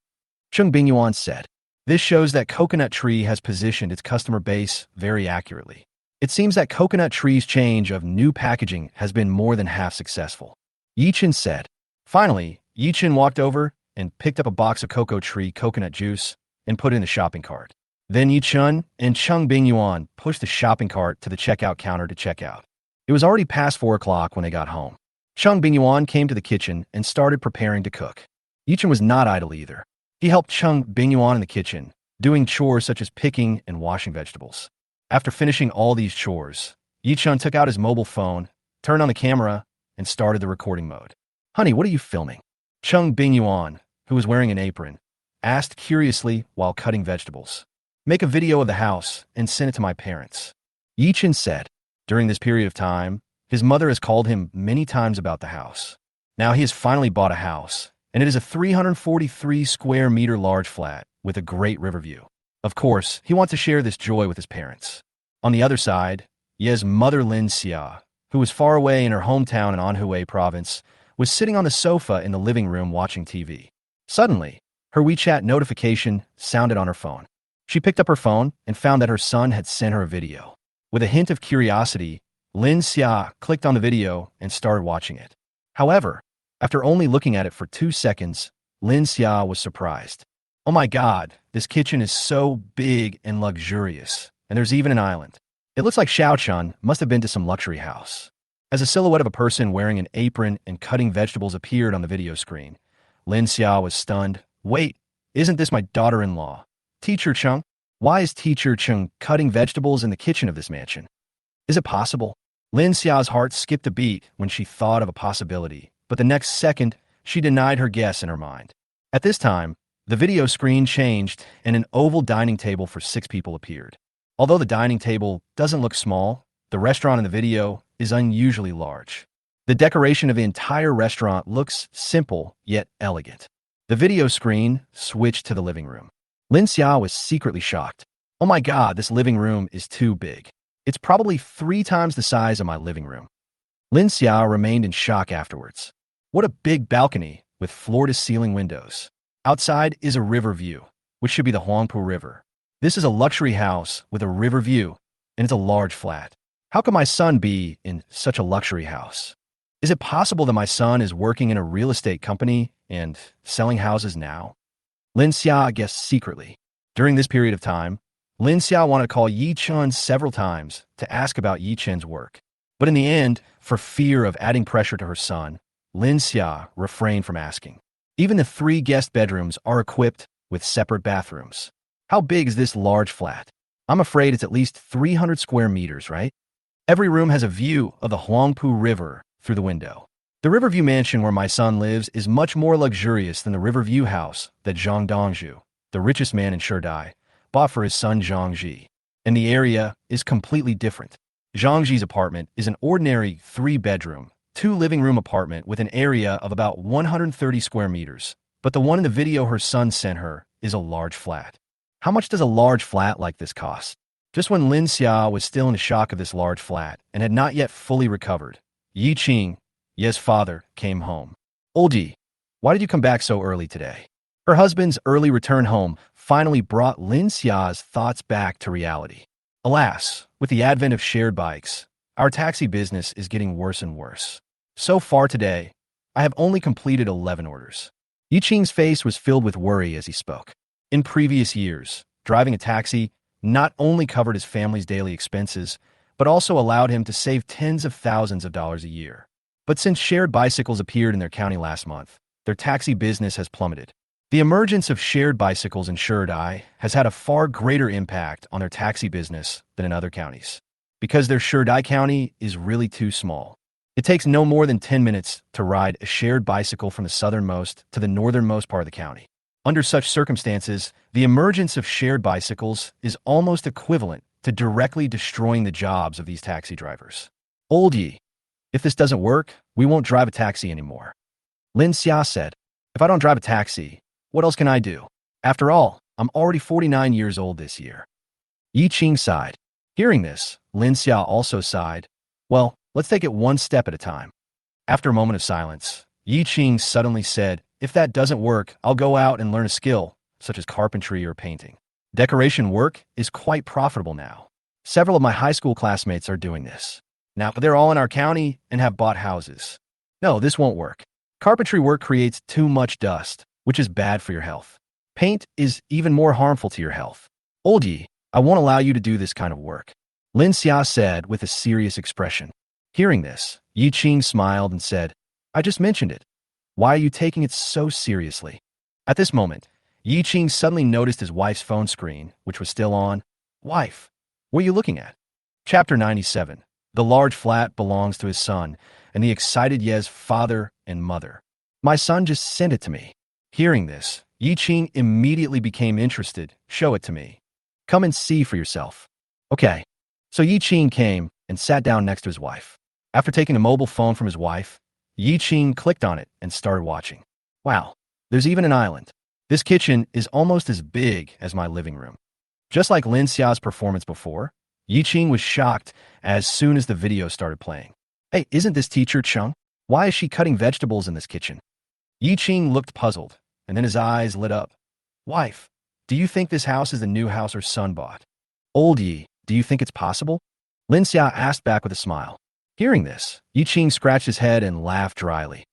Cheng Bingyuan said. This shows that Coconut Tree has positioned its customer base very accurately. It seems that Coconut Tree's change of new packaging has been more than half successful, Ye Chun said. Finally, Ye Chun walked over and picked up a box of Cocoa Tree coconut juice and put it in the shopping cart. Then Ye Chun and Cheng Bingyuan pushed the shopping cart to the checkout counter to check out. It was already past 4 o'clock when they got home. Cheng Bingyuan came to the kitchen and started preparing to cook. Ye Chun was not idle either. He helped Cheng Bingyuan in the kitchen, doing chores such as picking and washing vegetables. After finishing all these chores, Ye Chun took out his mobile phone, turned on the camera, and started the recording mode. "Honey, what are you filming?" Cheng Bingyuan, who was wearing an apron, asked curiously while cutting vegetables. Make a video of the house and send it to my parents. Ye Chun said. During this period of time, his mother has called him many times about the house. Now he has finally bought a house, and it is a 343 square meter large flat with a great river view. Of course, he wants to share this joy with his parents. On the other side, Ye's mother Lynn Xia, who was far away in her hometown in Anhui province, was sitting on the sofa in the living room watching TV. Suddenly, her WeChat notification sounded on her phone. She picked up her phone and found that her son had sent her a video. With a hint of curiosity, Lynn Xia clicked on the video and started watching it. However, after only looking at it for 2 seconds, Lynn Xia was surprised. Oh my God, this kitchen is so big and luxurious, and there's even an island. It looks like Xiaochun must have been to some luxury house. As a silhouette of a person wearing an apron and cutting vegetables appeared on the video screen, Lin Xia was stunned. Wait, isn't this my daughter-in-law, Teacher Chung? Why is Teacher Chung cutting vegetables in the kitchen of this mansion? Is it possible? Lin Xia's heart skipped a beat when she thought of a possibility, but the next second, she denied her guess in her mind. At this time, the video screen changed and an oval dining table for 6 people appeared. Although the dining table doesn't look small, the restaurant in the video is unusually large. The decoration of the entire restaurant looks simple yet elegant. The video screen switched to the living room. Lin Xia was secretly shocked. Oh my God, this living room is too big. It's probably 3 times the size of my living room. Lin Xia remained in shock afterwards. What a big balcony with floor-to-ceiling windows. Outside is a river view, which should be the Huangpu River. This is a luxury house with a river view, and it's a large flat. How can my son be in such a luxury house? Is it possible that my son is working in a real estate company and selling houses now? Lin Xia guessed secretly. During this period of time, Lin Xia wanted to call Ye Chun several times to ask about Ye Chun's work. But in the end, for fear of adding pressure to her son, Lin Xia refrained from asking. Even the 3 guest bedrooms are equipped with separate bathrooms. How big is this large flat? I'm afraid it's at least 300 square meters, right? Every room has a view of the Huangpu River through the window. The Riverview mansion where my son lives is much more luxurious than the Riverview house that Zhang Dongzhu, the richest man in Sherdai, bought for his son Zhang Ji. And the area is completely different. Zhang Ji's apartment is an ordinary 3-bedroom, 2-living-room apartment with an area of about 130 square meters. But the one in the video her son sent her is a large flat. How much does a large flat like this cost? Just when Lin Xia was still in shock of this large flat and had not yet fully recovered, Yi Qing, Ye's father, came home. Old Yi, why did you come back so early today? Her husband's early return home finally brought Lin Xia's thoughts back to reality. Alas, with the advent of shared bikes, our taxi business is getting worse and worse. So far today, I have only completed 11 orders. Yi Qing's face was filled with worry as he spoke. In previous years, driving a taxi not only covered his family's daily expenses, but also allowed him to save tens of thousands of dollars a year. But since shared bicycles appeared in their county last month, their taxi business has plummeted. The emergence of shared bicycles in Sherdai has had a far greater impact on their taxi business than in other counties. Because their Sherdai county is really too small. It takes no more than 10 minutes to ride a shared bicycle from the southernmost to the northernmost part of the county. Under such circumstances, the emergence of shared bicycles is almost equivalent to directly destroying the jobs of these taxi drivers. Old Yi, if this doesn't work, we won't drive a taxi anymore. Lin Xia said, if I don't drive a taxi, what else can I do? After all, I'm already 49 years old this year. Yi Qing sighed. Hearing this, Lin Xia also sighed. Well, let's take it one step at a time. After a moment of silence, Yi Qing suddenly said, if that doesn't work, I'll go out and learn a skill, such as carpentry or painting. Decoration work is quite profitable now. Several of my high school classmates are doing this. Now, they're all in our county and have bought houses. No, this won't work. Carpentry work creates too much dust, which is bad for your health. Paint is even more harmful to your health. Old Yi, I won't allow you to do this kind of work. Lin Xia said with a serious expression. Hearing this, Yi Qing smiled and said, I just mentioned it. Why are you taking it so seriously? At this moment, Yi Qing suddenly noticed his wife's phone screen, which was still on. Wife, what are you looking at? Chapter 97. The large flat belongs to his son and the excited Ye's father and mother. My son just sent it to me. Hearing this, Ye Chun immediately became interested. Show it to me. Come and see for yourself. Okay. So Ye Chun came and sat down next to his wife. After taking a mobile phone from his wife, Ye Chun clicked on it and started watching. Wow, there's even an island. This kitchen is almost as big as my living room. Just like Lin Xia's performance before, Ye Chun was shocked as soon as the video started playing. Hey, isn't this teacher Chung? Why is she cutting vegetables in this kitchen? Ye Chun looked puzzled, and then his eyes lit up. Wife, do you think this house is the new house her son bought? Old Ye, do you think it's possible? Lin Xia asked back with a smile. Hearing this, Ye Chun scratched his head and laughed dryly.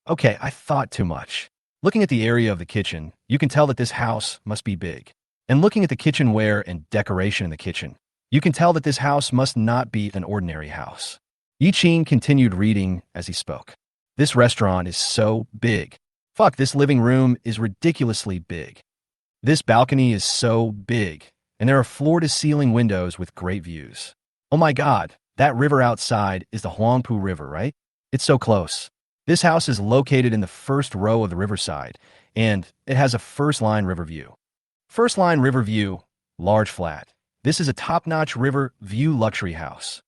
Okay, I thought too much. Looking at the area of the kitchen, you can tell that this house must be big. And looking at the kitchenware and decoration in the kitchen, you can tell that this house must not be an ordinary house. Ye Chun continued reading as he spoke. This restaurant is so big. Fuck, this living room is ridiculously big. This balcony is so big, and there are floor-to-ceiling windows with great views. Oh my god, that river outside is the Huangpu River, right? It's so close. This house is located in the first row of the riverside, and it has a first-line river view. First-line river view, large flat. This is a top-notch river view luxury house.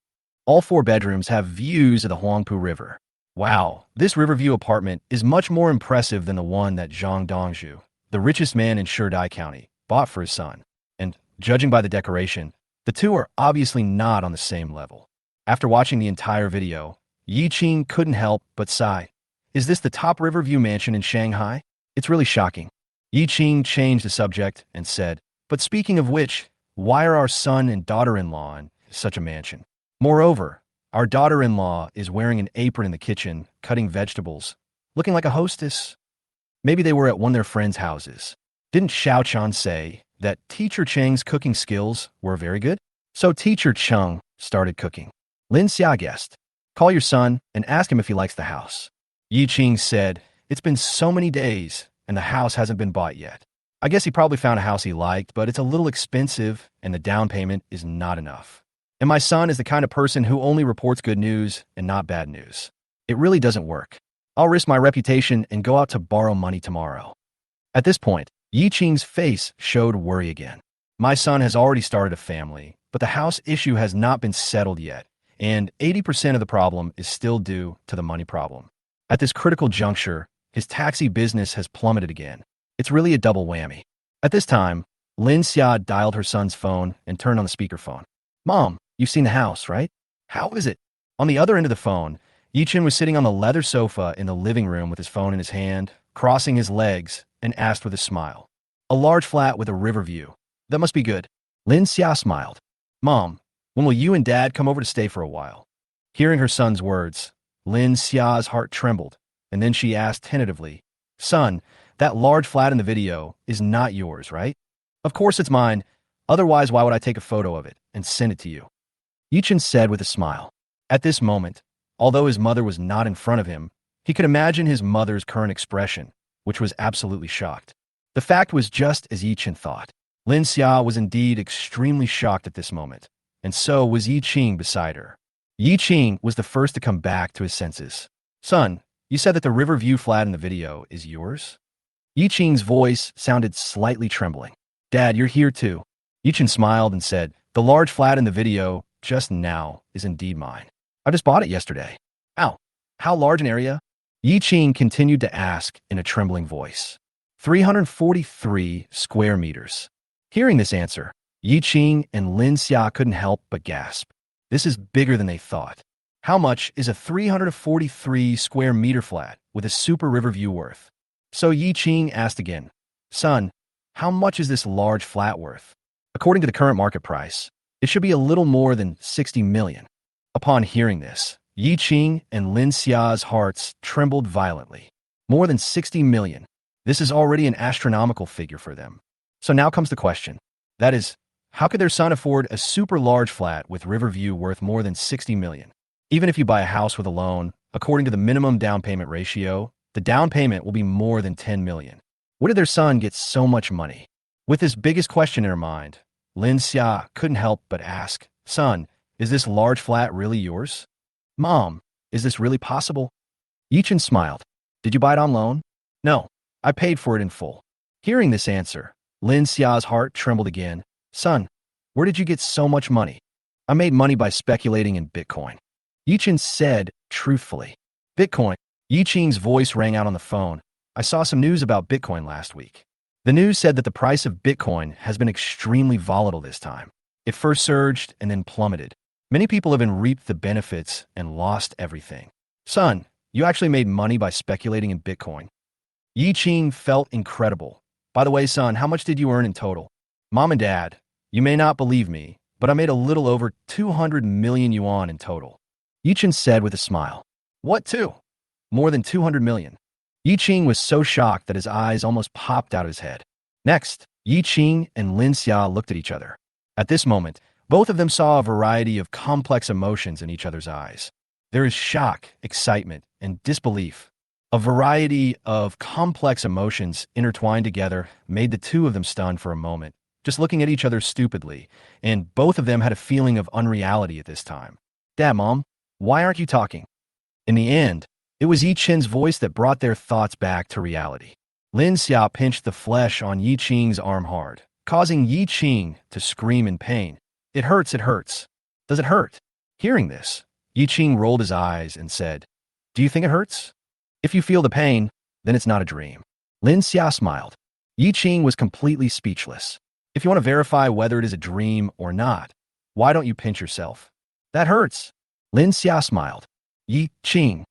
All 4 bedrooms have views of the Huangpu River. Wow, this riverview apartment is much more impressive than the one that Zhang Dongzhu, the richest man in Shidai County, bought for his son. And, judging by the decoration, the two are obviously not on the same level. After watching the entire video, Ye Chun couldn't help but sigh. Is this the top riverview mansion in Shanghai? It's really shocking. Ye Chun changed the subject and said, but speaking of which, why are our son and daughter-in-law in such a mansion? Moreover, our daughter-in-law is wearing an apron in the kitchen, cutting vegetables, looking like a hostess. Maybe they were at one of their friends' houses. Didn't Xiaochuan say that Teacher Cheng's cooking skills were very good? So Teacher Chung started cooking. Lin Xia guessed. Call your son and ask him if he likes the house. Ye Chun said, it's been so many days and the house hasn't been bought yet. I guess he probably found a house he liked, but it's a little expensive and the down payment is not enough. And my son is the kind of person who only reports good news and not bad news. It really doesn't work. I'll risk my reputation and go out to borrow money tomorrow. At this point, Ye Chun's face showed worry again. My son has already started a family, but the house issue has not been settled yet, and 80% of the problem is still due to the money problem. At this critical juncture, his taxi business has plummeted again. It's really a double whammy. At this time, Lynn Xia dialed her son's phone and turned on the speakerphone. Mom, you've seen the house, right? How is it? On the other end of the phone, Ye Chun was sitting on the leather sofa in the living room with his phone in his hand, crossing his legs, and asked with a smile. A large flat with a river view. That must be good. Lin Xia smiled. Mom, when will you and Dad come over to stay for a while? Hearing her son's words, Lin Xia's heart trembled, and then she asked tentatively, Son, that large flat in the video is not yours, right? Of course it's mine. Otherwise, why would I take a photo of it and send it to you? Ye Chun said with a smile. At this moment, although his mother was not in front of him, he could imagine his mother's current expression, which was absolutely shocked. The fact was just as Ye Chun thought. Lin Xia was indeed extremely shocked at this moment, and so was Ye Chun beside her. Ye Chun was the first to come back to his senses. Son, you said that the river view flat in the video is yours? Ye Chun's voice sounded slightly trembling. Dad, you're here too. Ye Chun smiled and said, the large flat in the video just now is indeed mine. I just bought it yesterday. Ow, how large an area? Ye Chun continued to ask in a trembling voice. 343 square meters. Hearing this answer, Ye Chun and Lin Xia couldn't help but gasp. This is bigger than they thought. How much is a 343 square meter flat with a super river view worth? So Ye Chun asked again, Son, how much is this large flat worth? According to the current market price, it should be a little more than 60 million. Upon hearing this, Ye Chun and Lin Xia's hearts trembled violently. More than 60 million. This is already an astronomical figure for them. So now comes the question. That is, how could their son afford a super large flat with river view worth more than 60 million? Even if you buy a house with a loan, according to the minimum down payment ratio, the down payment will be more than 10 million. Where did their son get so much money? With this biggest question in her mind, Lin Xia couldn't help but ask, Son, is this large flat really yours? Mom, is this really possible? Ye Chun smiled. Did you buy it on loan? No, I paid for it in full. Hearing this answer, Lin Xia's heart trembled again. Son, where did you get so much money? I made money by speculating in Bitcoin. Ye Chun said truthfully. Bitcoin. Ye Chun's voice rang out on the phone. I saw some news about Bitcoin last week. The news said that the price of Bitcoin has been extremely volatile this time. It first surged and then plummeted. Many people have reaped the benefits and lost everything. Son, you actually made money by speculating in Bitcoin. Ye Chun felt incredible. By the way, son, how much did you earn in total? Mom and Dad, you may not believe me, but I made a little over 200 million yuan in total. Ye Chun said with a smile. What two? More than 200 million. Ye Chun was so shocked that his eyes almost popped out of his head. Next, Ye Chun and Lin Xia looked at each other. At this moment, both of them saw a variety of complex emotions in each other's eyes. There is shock, excitement, and disbelief. A variety of complex emotions intertwined together made the two of them stunned for a moment, just looking at each other stupidly, and both of them had a feeling of unreality at this time. Dad, Mom, why aren't you talking? In the end, it was Ye Chun's voice that brought their thoughts back to reality. Lin Xia pinched the flesh on Ye Chun's arm hard, causing Ye Chun to scream in pain. It hurts, it hurts. Does it hurt? Hearing this, Ye Chun rolled his eyes and said, Do you think it hurts? If you feel the pain, then it's not a dream. Lin Xia smiled. Ye Chun was completely speechless. If you want to verify whether it is a dream or not, why don't you pinch yourself? That hurts. Lin Xia smiled. Ye Chun.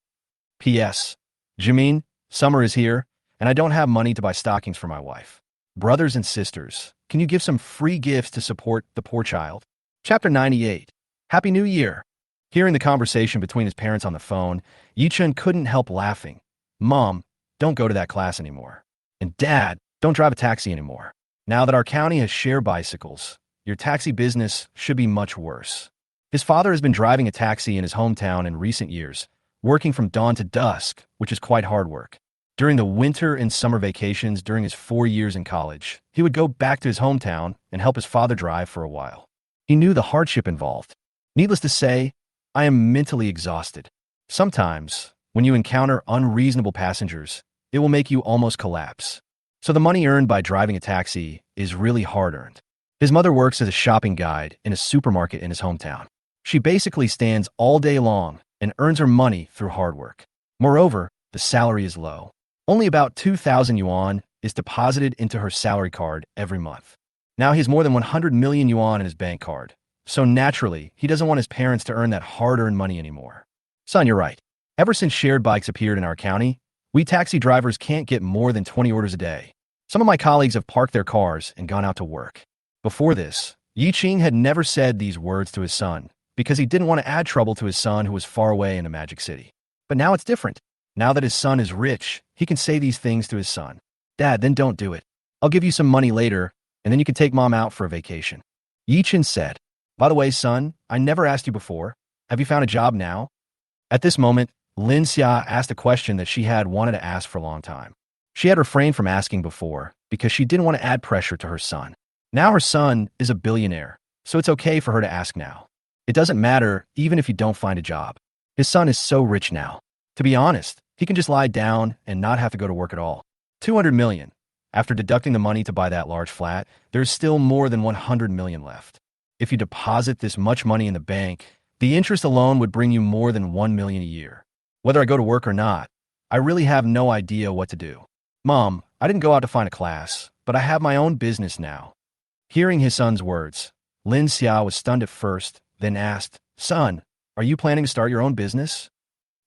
P.S. Jimin, summer is here, and I don't have money to buy stockings for my wife. Brothers and sisters, can you give some free gifts to support the poor child? Chapter 98. Happy New Year. Hearing the conversation between his parents on the phone, Ye Chun couldn't help laughing. Mom, don't go to that class anymore. And Dad, don't drive a taxi anymore. Now that our county has share bicycles, your taxi business should be much worse. His father has been driving a taxi in his hometown in recent years, working from dawn to dusk, which is quite hard work. During the winter and summer vacations during his 4 years in college, he would go back to his hometown and help his father drive for a while. He knew the hardship involved. Needless to say, I am mentally exhausted. Sometimes, when you encounter unreasonable passengers, it will make you almost collapse. So the money earned by driving a taxi is really hard-earned. His mother works as a shopping guide in a supermarket in his hometown. She basically stands all day long and earns her money through hard work. Moreover, the salary is low. Only about 2,000 yuan is deposited into her salary card every month. Now he has more than 100 million yuan in his bank card. So naturally, he doesn't want his parents to earn that hard-earned money anymore. Son, you're right. Ever since shared bikes appeared in our county, we taxi drivers can't get more than 20 orders a day. Some of my colleagues have parked their cars and gone out to work. Before this, Ye Chun had never said these words to his son because he didn't want to add trouble to his son who was far away in the Magic City. But now it's different. Now that his son is rich, he can say these things to his son. Dad, then don't do it. I'll give you some money later, and then you can take Mom out for a vacation. Ye Chun said. By the way, son, I never asked you before. Have you found a job now? At this moment, Lin Xia asked a question that she had wanted to ask for a long time. She had refrained from asking before because she didn't want to add pressure to her son. Now her son is a billionaire, so it's okay for her to ask now. It doesn't matter even if you don't find a job. His son is so rich now. To be honest, he can just lie down and not have to go to work at all. 200 million. After deducting the money to buy that large flat, there's still more than 100 million left. If you deposit this much money in the bank, the interest alone would bring you more than 1 million a year. Whether I go to work or not, I really have no idea what to do. Mom, I didn't go out to find a class, but I have my own business now. Hearing his son's words, Lin Xia was stunned at first, then asked, Son, are you planning to start your own business?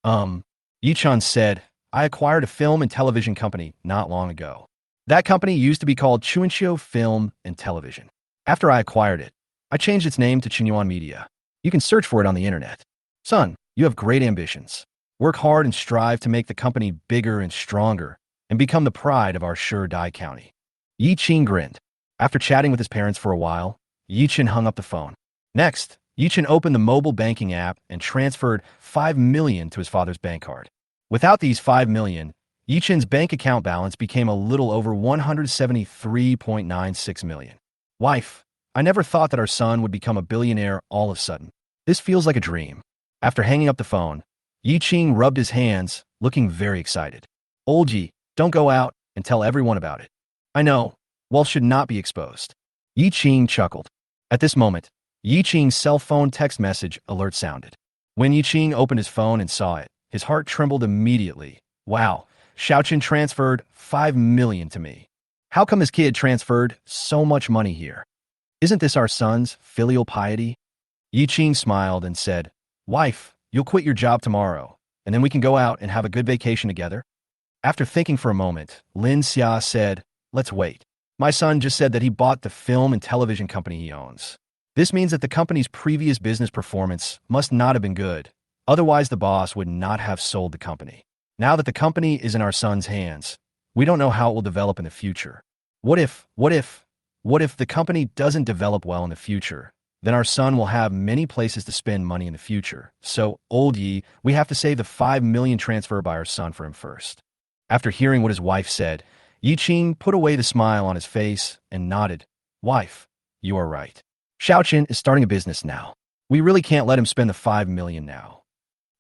Ye Chun said, I acquired a film and television company not long ago. That company used to be called Chuanqiu Film and Television. After I acquired it, I changed its name to Qingyuan Media. You can search for it on the internet. Son, you have great ambitions. Work hard and strive to make the company bigger and stronger and become the pride of our Dai County. Ye Chun grinned. After chatting with his parents for a while, Ye Chun hung up the phone. Next, Ye Chun opened the mobile banking app and transferred 5 million to his father's bank card. Without these 5 million, Ye Chun's bank account balance became a little over 173.96 million. Wife, I never thought that our son would become a billionaire all of a sudden. This feels like a dream. After hanging up the phone, Ye Chun rubbed his hands, looking very excited. Old Yi, don't go out. and tell everyone about it. I know, wealth should not be exposed. Ye Chun chuckled. At this moment, Ye Chun's cell phone text message alert sounded. When Ye Chun opened his phone and saw it, his heart trembled immediately. Wow, Xiaochen transferred 5 million to me. How come his kid transferred so much money here? Isn't this our son's filial piety? Ye Chun smiled and said, Wife, you'll quit your job tomorrow, and then we can go out and have a good vacation together? After thinking for a moment, Lynn Xia said, Let's wait. My son just said that he bought the film and television company he owns. This means that the company's previous business performance must not have been good. Otherwise, the boss would not have sold the company. Now that the company is in our son's hands, we don't know how it will develop in the future. What if the company doesn't develop well in the future? Then our son will have many places to spend money in the future. So, old Yi, we have to save the 5 million transfer by our son for him first. After hearing what his wife said, Ye Chun put away the smile on his face and nodded. Wife, you are right. Xiaochen is starting a business now. We really can't let him spend the 5 million now.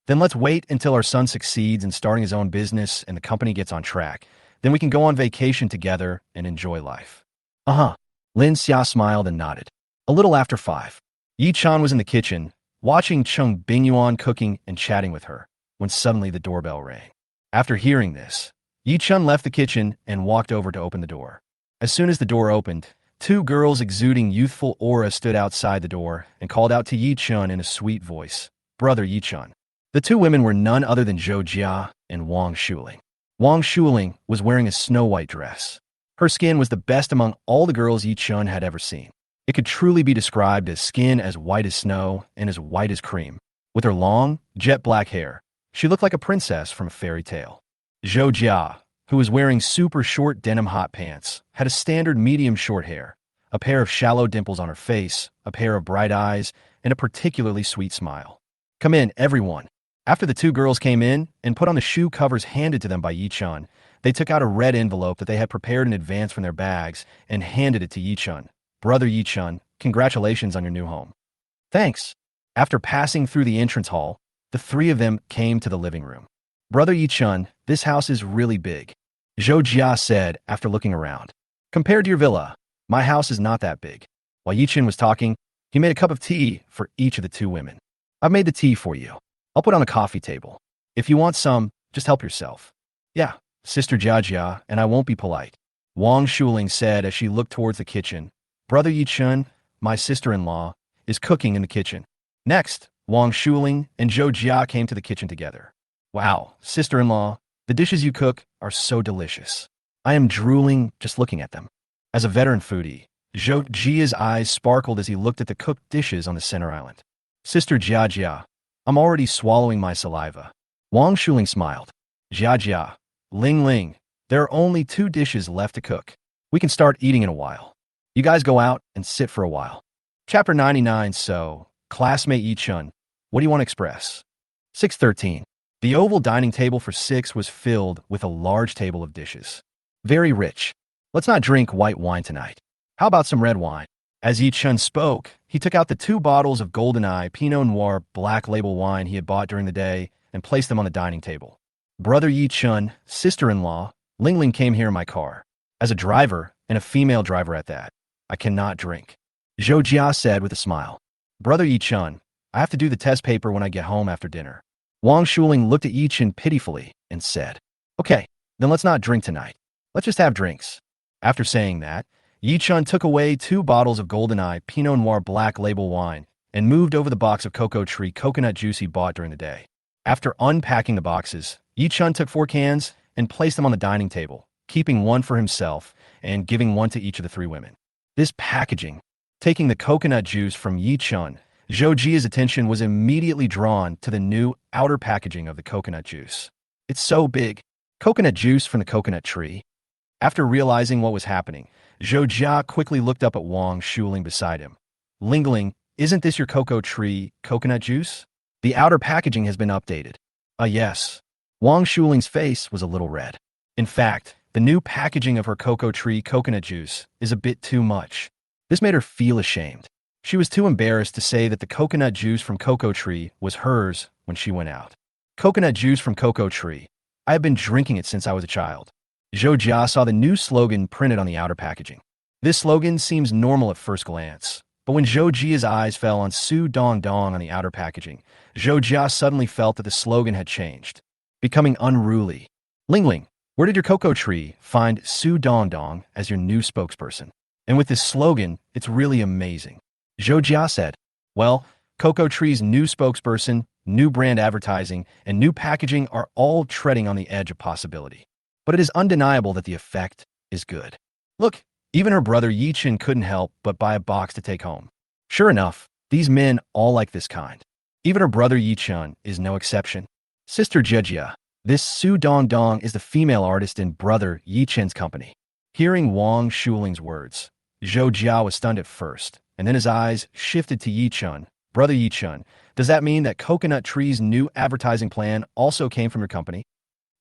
Then let's wait until our son succeeds in starting his own business and the company gets on track. Then we can go on vacation together and enjoy life. Lin Xia smiled and nodded. A little after 5, Ye Chun was in the kitchen, watching Cheng Bingyuan cooking and chatting with her, when suddenly the doorbell rang. After hearing this, Ye Chun left the kitchen and walked over to open the door. As soon as the door opened, 2 girls exuding youthful aura stood outside the door and called out to Ye Chun in a sweet voice, Brother Ye Chun. The 2 women were none other than Zhou Jia and Wang Shuling. Wang Shuling was wearing a snow-white dress. Her skin was the best among all the girls Ye Chun had ever seen. It could truly be described as skin as white as snow and as white as cream. With her long, jet-black hair, she looked like a princess from a fairy tale. Zhou Jia, who was wearing super short denim hot pants, had a standard medium short hair, a pair of shallow dimples on her face, a pair of bright eyes, and a particularly sweet smile. Come in, everyone. After the 2 girls came in and put on the shoe covers handed to them by Ye Chun, they took out a red envelope that they had prepared in advance from their bags and handed it to Ye Chun. Brother Ye Chun, congratulations on your new home. Thanks. After passing through the entrance hall, the 3 of them came to the living room. Brother Ye Chun, this house is really big, Zhou Jia said after looking around. Compared to your villa, my house is not that big. While Ye Chun was talking, he made a cup of tea for each of the 2 women. I've made the tea for you. I'll put on the coffee table. If you want some, just help yourself. Yeah, Sister Jia, and I won't be polite. Wang Shuling said as she looked towards the kitchen. Brother Ye Chun, my sister-in-law, is cooking in the kitchen. Next, Wang Shuling and Zhou Jia came to the kitchen together. Wow, sister-in-law, the dishes you cook are so delicious. I am drooling just looking at them. As a veteran foodie, Zhou Jia's eyes sparkled as he looked at the cooked dishes on the center island. Sister Jia, I'm already swallowing my saliva. Wang Shuling smiled. Jia, Ling, there are only 2 dishes left to cook. We can start eating in a while. You guys go out and sit for a while. Chapter 99. So, Classmate Ye Chun, what do you want to express? 6:13. The oval dining table for 6 was filled with a large table of dishes. Very rich. Let's not drink white wine tonight. How about some red wine? As Ye Chun spoke, he took out the 2 bottles of GoldenEye Pinot Noir black label wine he had bought during the day and placed them on the dining table. Brother Ye Chun, sister-in-law, Ling came here in my car. As a driver, and a female driver at that, I cannot drink. Zhou Jia said with a smile. Brother Ye Chun, I have to do the test paper when I get home after dinner. Wang Shuling looked at Ye Chun pitifully and said, Okay, then let's not drink tonight. Let's just have drinks. After saying that, Ye Chun took away 2 bottles of GoldenEye Pinot Noir black label wine and moved over the box of Cocoa Tree coconut juice he bought during the day. After unpacking the boxes, Ye Chun took 4 cans and placed them on the dining table, keeping 1 for himself and giving 1 to each of the 3 women. This packaging, taking the coconut juice from Ye Chun, Zhou Jia's attention was immediately drawn to the new outer packaging of the coconut juice. It's so big. Coconut juice from the coconut tree. After realizing what was happening, Zhou Jia quickly looked up at Wang Shuling beside him. Ling, isn't this your cocoa tree coconut juice? The outer packaging has been updated. Yes. Wang Shuling's face was a little red. In fact, the new packaging of her cocoa tree coconut juice is a bit too much. This made her feel ashamed. She was too embarrassed to say that the coconut juice from Cocoa Tree was hers when she went out. Coconut juice from Cocoa Tree. I have been drinking it since I was a child. Zhou Jia saw the new slogan printed on the outer packaging. This slogan seems normal at first glance, but when Zhou Jia's eyes fell on Su Dong Dong on the outer packaging, Zhou Jia suddenly felt that the slogan had changed, becoming unruly. Ling, where did your cocoa tree find Su Dong Dong as your new spokesperson? And with this slogan, it's really amazing. Zhou Jia said, well, Cocoa Tree's new spokesperson, new brand advertising, and new packaging are all treading on the edge of possibility. But it is undeniable that the effect is good. Look, even her brother Ye Chun couldn't help but buy a box to take home. Sure enough, these men all like this kind. Even her brother Ye Chun is no exception. Sister Jejia, this Su Dong Dong is the female artist in brother Ye Chun's company. Hearing Wang Shuling's words, Zhou Jia was stunned at first, and then his eyes shifted to Ye Chun. Brother Ye Chun, does that mean that Coconut Tree's new advertising plan also came from your company?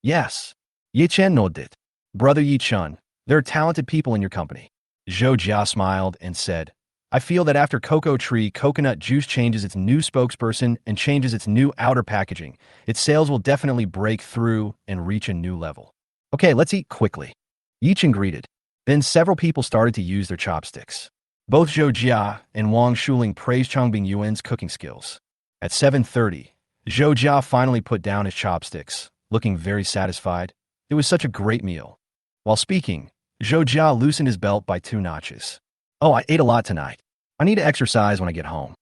Yes. Ye Chen nodded. Brother Ye Chun, there are talented people in your company. Zhou Jia smiled and said, I feel that after Cocoa Tree Coconut Juice changes its new spokesperson and changes its new outer packaging, its sales will definitely break through and reach a new level. Okay, let's eat quickly. Ye Chen greeted. Then several people started to use their chopsticks. Both Zhou Jia and Wang Shuling praised Cheng Bingyuan's cooking skills. At 7:30, Zhou Jia finally put down his chopsticks, looking very satisfied. It was such a great meal. While speaking, Zhou Jia loosened his belt by 2 notches. Oh, I ate a lot tonight. I need to exercise when I get home.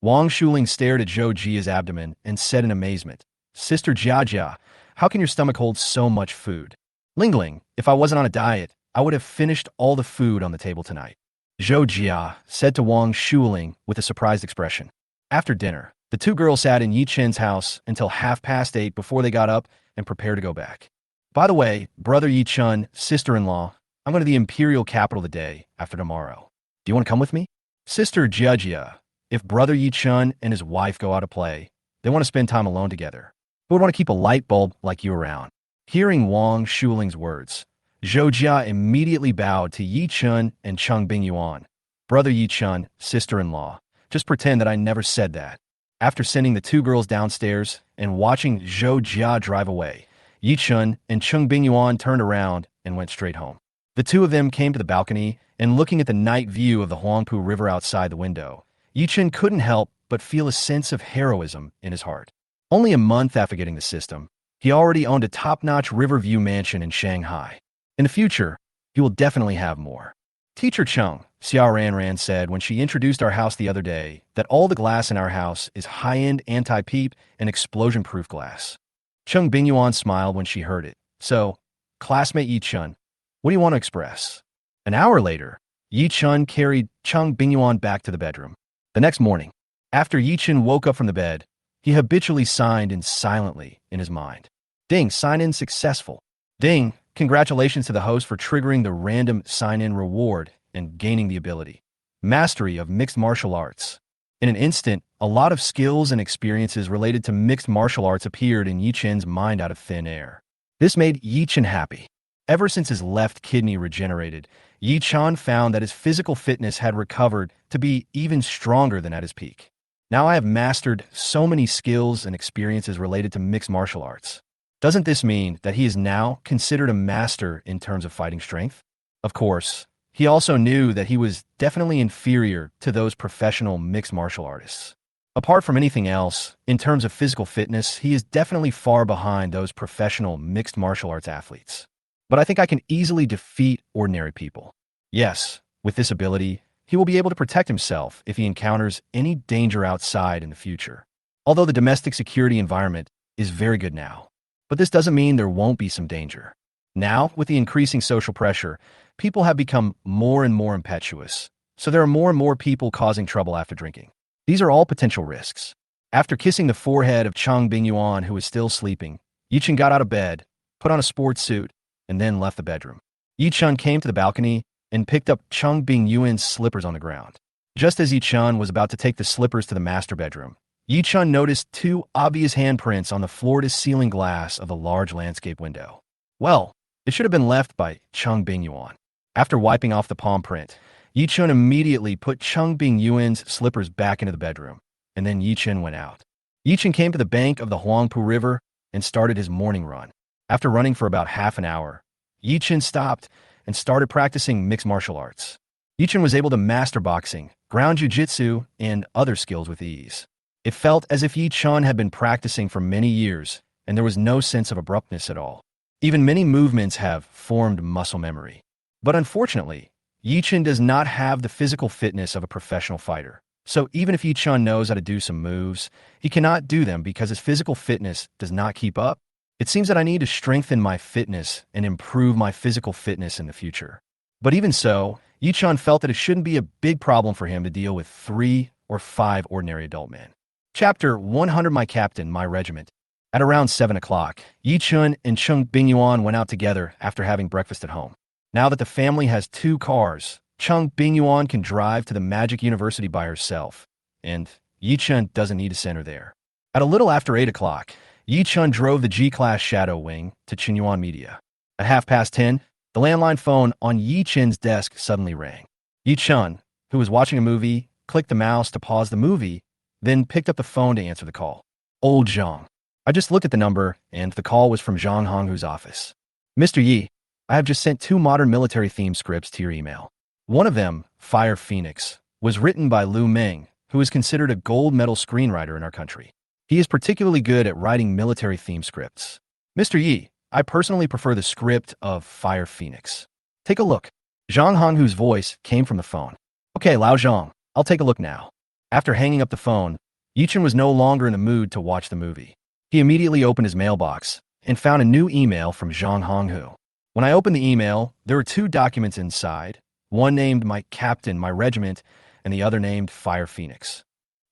Wang Shuling stared at Zhou Jia's abdomen and said in amazement, Sister Jia, how can your stomach hold so much food? Ling, if I wasn't on a diet, I would have finished all the food on the table tonight. Zhou Jia said to Wang Shuling with a surprised expression. After dinner, the 2 girls sat in Ye Chen's house until 8:30 before they got up and prepared to go back. By the way, brother Ye Chun, sister-in-law, I'm going to the imperial capital the day after tomorrow. Do you want to come with me? Sister Jia, if brother Ye Chun and his wife go out to play, they want to spend time alone together. Who would want to keep a light bulb like you around? Hearing Wang Shuling's words, Zhou Jia immediately bowed to Ye Chun and Cheng Bingyuan. Brother Ye Chun, sister-in-law, just pretend that I never said that. After sending the 2 girls downstairs and watching Zhou Jia drive away, Ye Chun and Cheng Bingyuan turned around and went straight home. The 2 of them came to the balcony, and looking at the night view of the Huangpu River outside the window, Ye Chun couldn't help but feel a sense of heroism in his heart. Only a month after getting the system, he already owned a top-notch Riverview mansion in Shanghai. In the future, he will definitely have more. Teacher Chung, Xiao Ran said when she introduced our house the other day that all the glass in our house is high-end anti-peep and explosion-proof glass. Cheng Bingyuan smiled when she heard it. So, classmate Ye Chun, what do you want to express? An hour later, Ye Chun carried Cheng Bingyuan back to the bedroom. The next morning, after Ye Chun woke up from the bed, he habitually signed in silently in his mind. Ding, sign-in successful. Ding, congratulations to the host for triggering the random sign-in reward and gaining the ability. Mastery of mixed martial arts. In an instant, a lot of skills and experiences related to mixed martial arts appeared in Ye Chun's mind out of thin air. This made Ye Chun happy. Ever since his left kidney regenerated, Ye Chun found that his physical fitness had recovered to be even stronger than at his peak. Now I have mastered so many skills and experiences related to mixed martial arts. Doesn't this mean that he is now considered a master in terms of fighting strength? Of course, he also knew that he was definitely inferior to those professional mixed martial artists. Apart from anything else, in terms of physical fitness, he is definitely far behind those professional mixed martial arts athletes. But I think I can easily defeat ordinary people. Yes, with this ability, he will be able to protect himself if he encounters any danger outside in the future. Although the domestic security environment is very good now. But this doesn't mean there won't be some danger. Now, with the increasing social pressure, people have become more and more impetuous. So there are more and more people causing trouble after drinking. These are all potential risks. After kissing the forehead of Cheng Bingyuan, who was still sleeping, Ye Chun got out of bed, put on a sports suit, and then left the bedroom. Ye Chun came to the balcony and picked up Cheng Bingyuan's slippers on the ground. Just as Ye Chun was about to take the slippers to the master bedroom, Ye Chun noticed 2 obvious handprints on the floor-to-ceiling glass of the large landscape window. Well, it should have been left by Cheng Bingyuan. After wiping off the palm print, Ye Chun immediately put Cheng Bingyuan's slippers back into the bedroom, and then Ye Chun went out. Ye Chun came to the bank of the Huangpu River and started his morning run. After running for about half an hour, Ye Chun stopped and started practicing mixed martial arts. Ye Chun was able to master boxing, ground jiu-jitsu, and other skills with ease. It felt as if Ye Chun had been practicing for many years, and there was no sense of abruptness at all. Even many movements have formed muscle memory. But unfortunately, Ye Chun does not have the physical fitness of a professional fighter. So even if Ye Chun knows how to do some moves, he cannot do them because his physical fitness does not keep up. It seems that I need to strengthen my fitness and improve my physical fitness in the future. But even so, Ye Chun felt that it shouldn't be a big problem for him to deal with 3 or 5 ordinary adult men. Chapter 100 My Captain, My Regiment. At around 7 o'clock, Ye Chun and Cheng Bingyuan went out together after having breakfast at home. Now that the family has 2 cars, Cheng Bingyuan can drive to the Magic University by herself, and Ye Chun doesn't need to send her there. At a little after 8 o'clock, Ye Chun drove the G-Class Shadow Wing to Chinyuan Media. At 10:30, the landline phone on Ye Chun's desk suddenly rang. Ye Chun, who was watching a movie, clicked the mouse to pause the movie, then picked up the phone to answer the call. Old Zhang. I just looked at the number, and the call was from Zhang Honghu's office. Mr. Yi, I have just sent 2 modern military-themed scripts to your email. One of them, Fire Phoenix, was written by Lu Meng, who is considered a gold medal screenwriter in our country. He is particularly good at writing military-themed scripts. Mr. Yi, I personally prefer the script of Fire Phoenix. Take a look. Zhang Honghu's voice came from the phone. Okay, Lao Zhang, I'll take a look now. After hanging up the phone, Ye Chun was no longer in the mood to watch the movie. He immediately opened his mailbox and found a new email from Zhang Honghu. When I opened the email, there were 2 documents inside, one named My Captain, My Regiment, and the other named Fire Phoenix.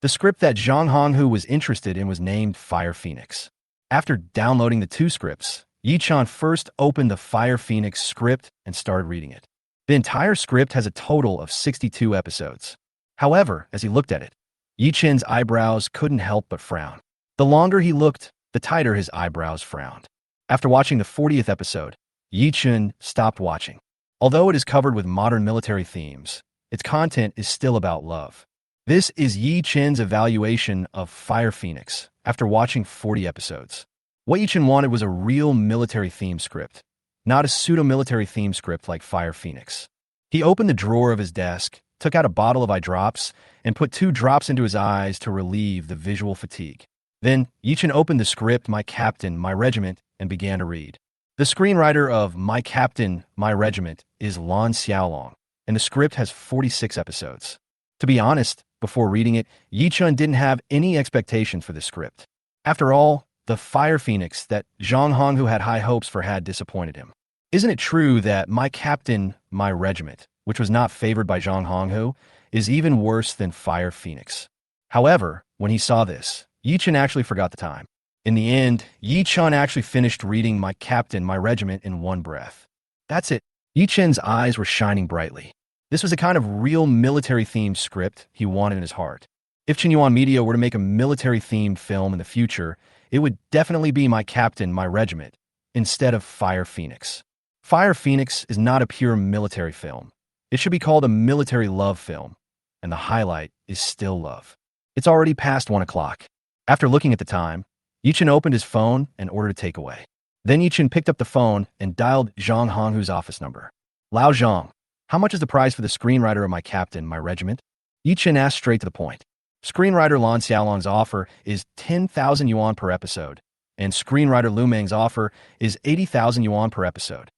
The script that Zhang Honghu was interested in was named Fire Phoenix. After downloading the 2 scripts, Ye Chun first opened the Fire Phoenix script and started reading it. The entire script has a total of 62 episodes. However, as he looked at it, Ye Chun's eyebrows couldn't help but frown. The longer he looked, the tighter his eyebrows frowned. After watching the 40th episode, Ye Chun stopped watching. Although it is covered with modern military themes, its content is still about love. This is Ye Chun's evaluation of Fire Phoenix after watching 40 episodes. What Ye Chun wanted was a real military-themed script, not a pseudo-military theme script like Fire Phoenix. He opened the drawer of his desk, took out a bottle of eye drops, and put 2 drops into his eyes to relieve the visual fatigue. Then, Ye Chun opened the script My Captain, My Regiment, and began to read. The screenwriter of My Captain, My Regiment is Lin Xiaoxue, and the script has 46 episodes. To be honest, before reading it, Ye Chun didn't have any expectations for this script. After all, the Fire Phoenix that Zhang Honghu had high hopes for had disappointed him. Isn't it true that My Captain, My Regiment, which was not favored by Zhang Honghu, is even worse than Fire Phoenix? However, when he saw this, Ye Chun actually forgot the time. In the end, Ye Chun actually finished reading My Captain, My Regiment in one breath. That's it. Ye Chun's eyes were shining brightly. This was the kind of real military-themed script he wanted in his heart. If Chinyuan Media were to make a military-themed film in the future, it would definitely be My Captain, My Regiment, instead of Fire Phoenix. Fire Phoenix is not a pure military film. It should be called a military love film, and the highlight is still love. It's already past 1 o'clock. After looking at the time, Ye Chun opened his phone and ordered a takeaway. Then Ye Chun picked up the phone and dialed Zhang Honghu's office number. Lao Zhang, how much is the price for the screenwriter of My Captain, My Regiment? Ye Chun asked straight to the point. Screenwriter Lin Xiaoxue's offer is 10,000 yuan per episode, and screenwriter Lu Meng's offer is 80,000 yuan per episode.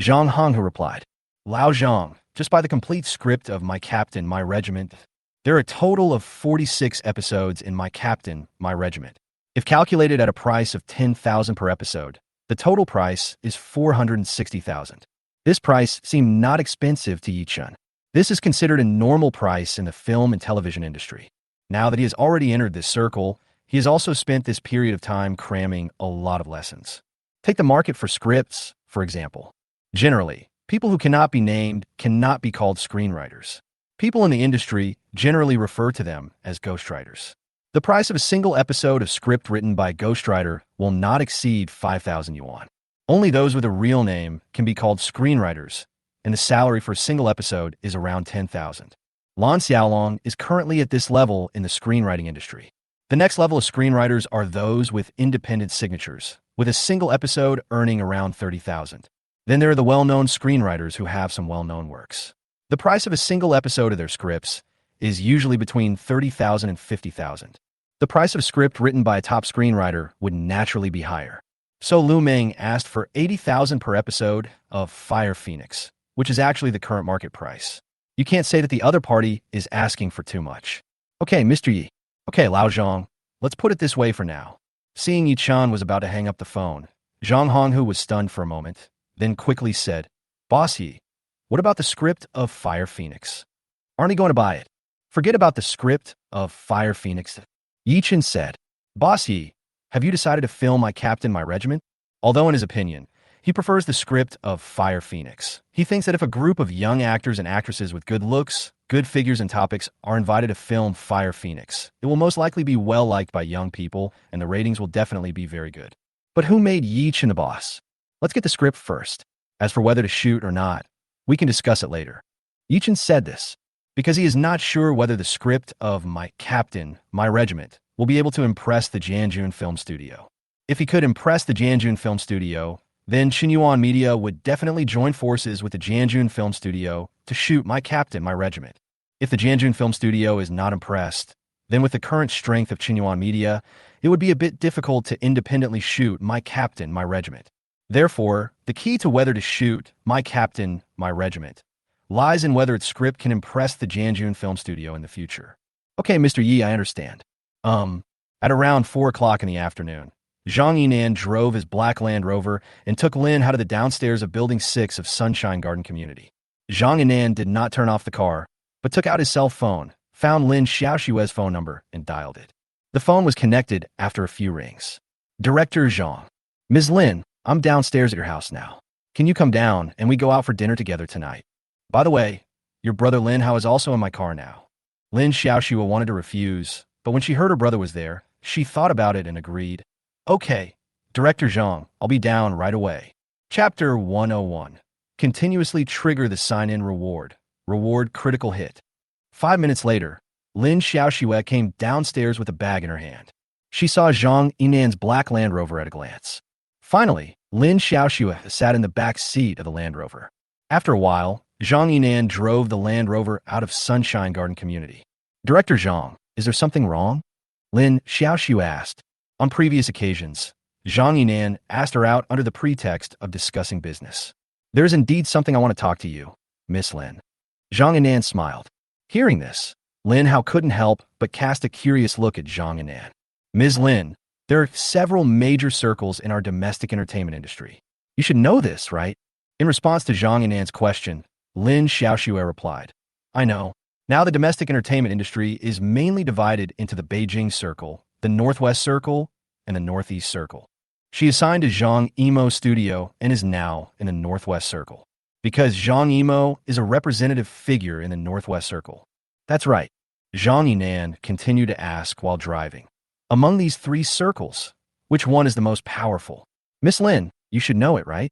Zhang Honghu replied, Lao Zhang, just by the complete script of My Captain, My Regiment, there are a total of 46 episodes in My Captain, My Regiment. If calculated at a price of 10,000 per episode, the total price is 460,000. This price seemed not expensive to Ye Chun. This is considered a normal price in the film and television industry. Now that he has already entered this circle, he has also spent this period of time cramming a lot of lessons. Take the market for scripts, for example. Generally, people who cannot be named cannot be called screenwriters. People in the industry generally refer to them as ghostwriters. The price of a single episode of script written by a ghostwriter will not exceed 5,000 yuan. Only those with a real name can be called screenwriters, and the salary for a single episode is around 10,000. Lin Xiaoxue is currently at this level in the screenwriting industry. The next level of screenwriters are those with independent signatures, with a single episode earning around 30,000. Then there are the well-known screenwriters who have some well-known works. The price of a single episode of their scripts is usually between 30,000 and 50,000. The price of a script written by a top screenwriter would naturally be higher. So Lu Ming asked for 80,000 per episode of Fire Phoenix, which is actually the current market price. You can't say that the other party is asking for too much. Okay, Mr. Yi. Okay, Lao Zhang. Let's put it this way for now. Seeing Ye Chun was about to hang up the phone, Zhang Honghu was stunned for a moment, then quickly said, Boss Yi, what about the script of Fire Phoenix? Aren't you going to buy it? Forget about the script of Fire Phoenix. Ye Chun said, Boss Yi, have you decided to film My Captain, My Regiment? Although in his opinion, he prefers the script of Fire Phoenix. He thinks that if a group of young actors and actresses with good looks, good figures and topics are invited to film Fire Phoenix, it will most likely be well liked by young people and the ratings will definitely be very good. But who made Ye Chun the boss? Let's get the script first. As for whether to shoot or not, we can discuss it later. Ye Chun said this because he is not sure whether the script of My Captain, My Regiment will be able to impress the Jianjun Film Studio. If he could impress the Jianjun Film Studio, then Xinhuan Media would definitely join forces with the Jianjun Film Studio to shoot My Captain, My Regiment. If the Jianjun Film Studio is not impressed, then with the current strength of Xinhuan Media, it would be a bit difficult to independently shoot My Captain, My Regiment. Therefore, the key to whether to shoot My Captain, My Regiment lies in whether its script can impress the Jianjun Film Studio in the future. Okay, Mr. Yi, I understand. At around 4 o'clock in the afternoon, Zhang Yinan drove his black Land Rover and took Lin out of the downstairs of Building 6 of Sunshine Garden Community. Zhang Yinan did not turn off the car, but took out his cell phone, found Lin Xiaoxue's phone number, and dialed it. The phone was connected after a few rings. Director Zhang. Ms. Lin, I'm downstairs at your house now. Can you come down and we go out for dinner together tonight? By the way, your brother Lin Hao is also in my car now. Lin Xiaoxue wanted to refuse, but when she heard her brother was there, she thought about it and agreed. Okay, Director Zhang, I'll be down right away. Chapter 101. Continuously trigger the sign-in reward. Reward critical hit. 5 minutes later, Lin Xiaoxue came downstairs with a bag in her hand. She saw Zhang Yinan's black Land Rover at a glance. Finally, Lin Xiaoxue sat in the back seat of the Land Rover. After a while, Zhang Yinan drove the Land Rover out of Sunshine Garden Community. Director Zhang, is there something wrong? Lin Xiaoxue asked. On previous occasions, Zhang Yinan asked her out under the pretext of discussing business. There is indeed something I want to talk to you, Miss Lin. Zhang Yinan smiled. Hearing this, Lin Hao couldn't help but cast a curious look at Zhang Yinan. Ms. Lin, there are several major circles in our domestic entertainment industry. You should know this, right? In response to Zhang Yinan's question, Lin Xiaoxue replied, I know. Now the domestic entertainment industry is mainly divided into the Beijing Circle, the Northwest Circle, and the Northeast Circle. She assigned to Zhang Yimou Studio and is now in the Northwest Circle. Because Zhang Yimou is a representative figure in the Northwest Circle. That's right. Zhang Yinan continued to ask while driving. Among these 3 circles, which one is the most powerful? Miss Lin, you should know it, right?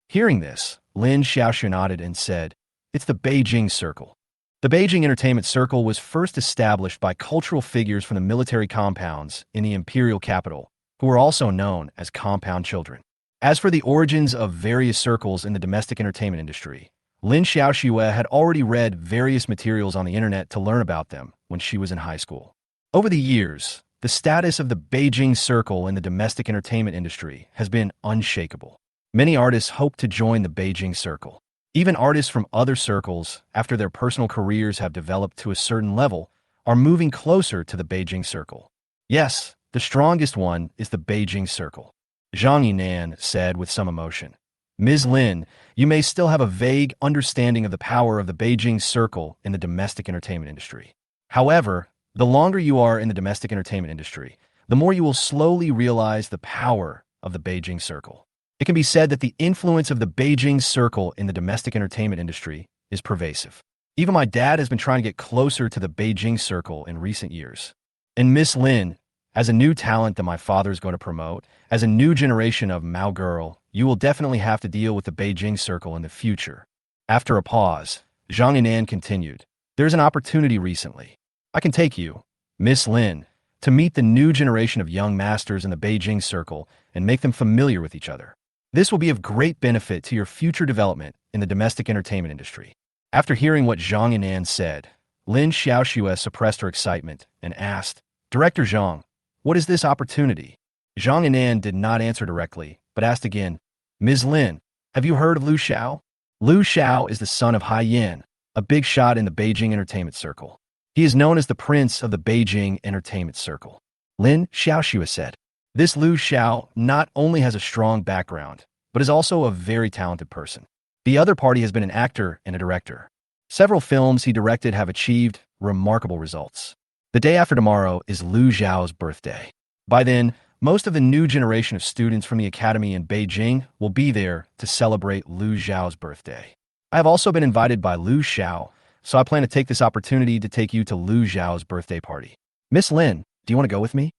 Hearing this, Lin Xiaoxue nodded and said, it's the Beijing Circle. The Beijing Entertainment Circle was first established by cultural figures from the military compounds in the imperial capital, who were also known as compound children. As for the origins of various circles in the domestic entertainment industry, Lin Xiaoxue had already read various materials on the internet to learn about them when she was in high school. Over the years, the status of the Beijing Circle in the domestic entertainment industry has been unshakable. Many artists hope to join the Beijing Circle. Even artists from other circles, after their personal careers have developed to a certain level, are moving closer to the Beijing Circle. Yes, the strongest one is the Beijing Circle. Zhang Yinan said with some emotion. Ms. Lin, you may still have a vague understanding of the power of the Beijing Circle in the domestic entertainment industry. However, the longer you are in the domestic entertainment industry, the more you will slowly realize the power of the Beijing Circle. It can be said that the influence of the Beijing Circle in the domestic entertainment industry is pervasive. Even my dad has been trying to get closer to the Beijing Circle in recent years. And Miss Lin, as a new talent that my father is going to promote, as a new generation of Mao girl, you will definitely have to deal with the Beijing Circle in the future. After a pause, Zhang Yinan continued, there's an opportunity recently. I can take you, Miss Lin, to meet the new generation of young masters in the Beijing Circle and make them familiar with each other. This will be of great benefit to your future development in the domestic entertainment industry. After hearing what Zhang Yinan said, Lin Xiaoxue suppressed her excitement and asked, Director Zhang, what is this opportunity? Zhang Yinan did not answer directly, but asked again, Ms. Lin, have you heard of Liu Xiao? Liu Xiao is the son of Hai Yan, a big shot in the Beijing entertainment circle. He is known as the Prince of the Beijing entertainment circle. Lin Xiaoxue said, This Liu Xiao not only has a strong background, but is also a very talented person. The other party has been an actor and a director. Several films he directed have achieved remarkable results. The day after tomorrow is Liu Xiao's birthday. By then, most of the new generation of students from the academy in Beijing will be there to celebrate Liu Xiao's birthday. I have also been invited by Liu Xiao, so I plan to take this opportunity to take you to Liu Xiao's birthday party. Miss Lin, do you want to go with me?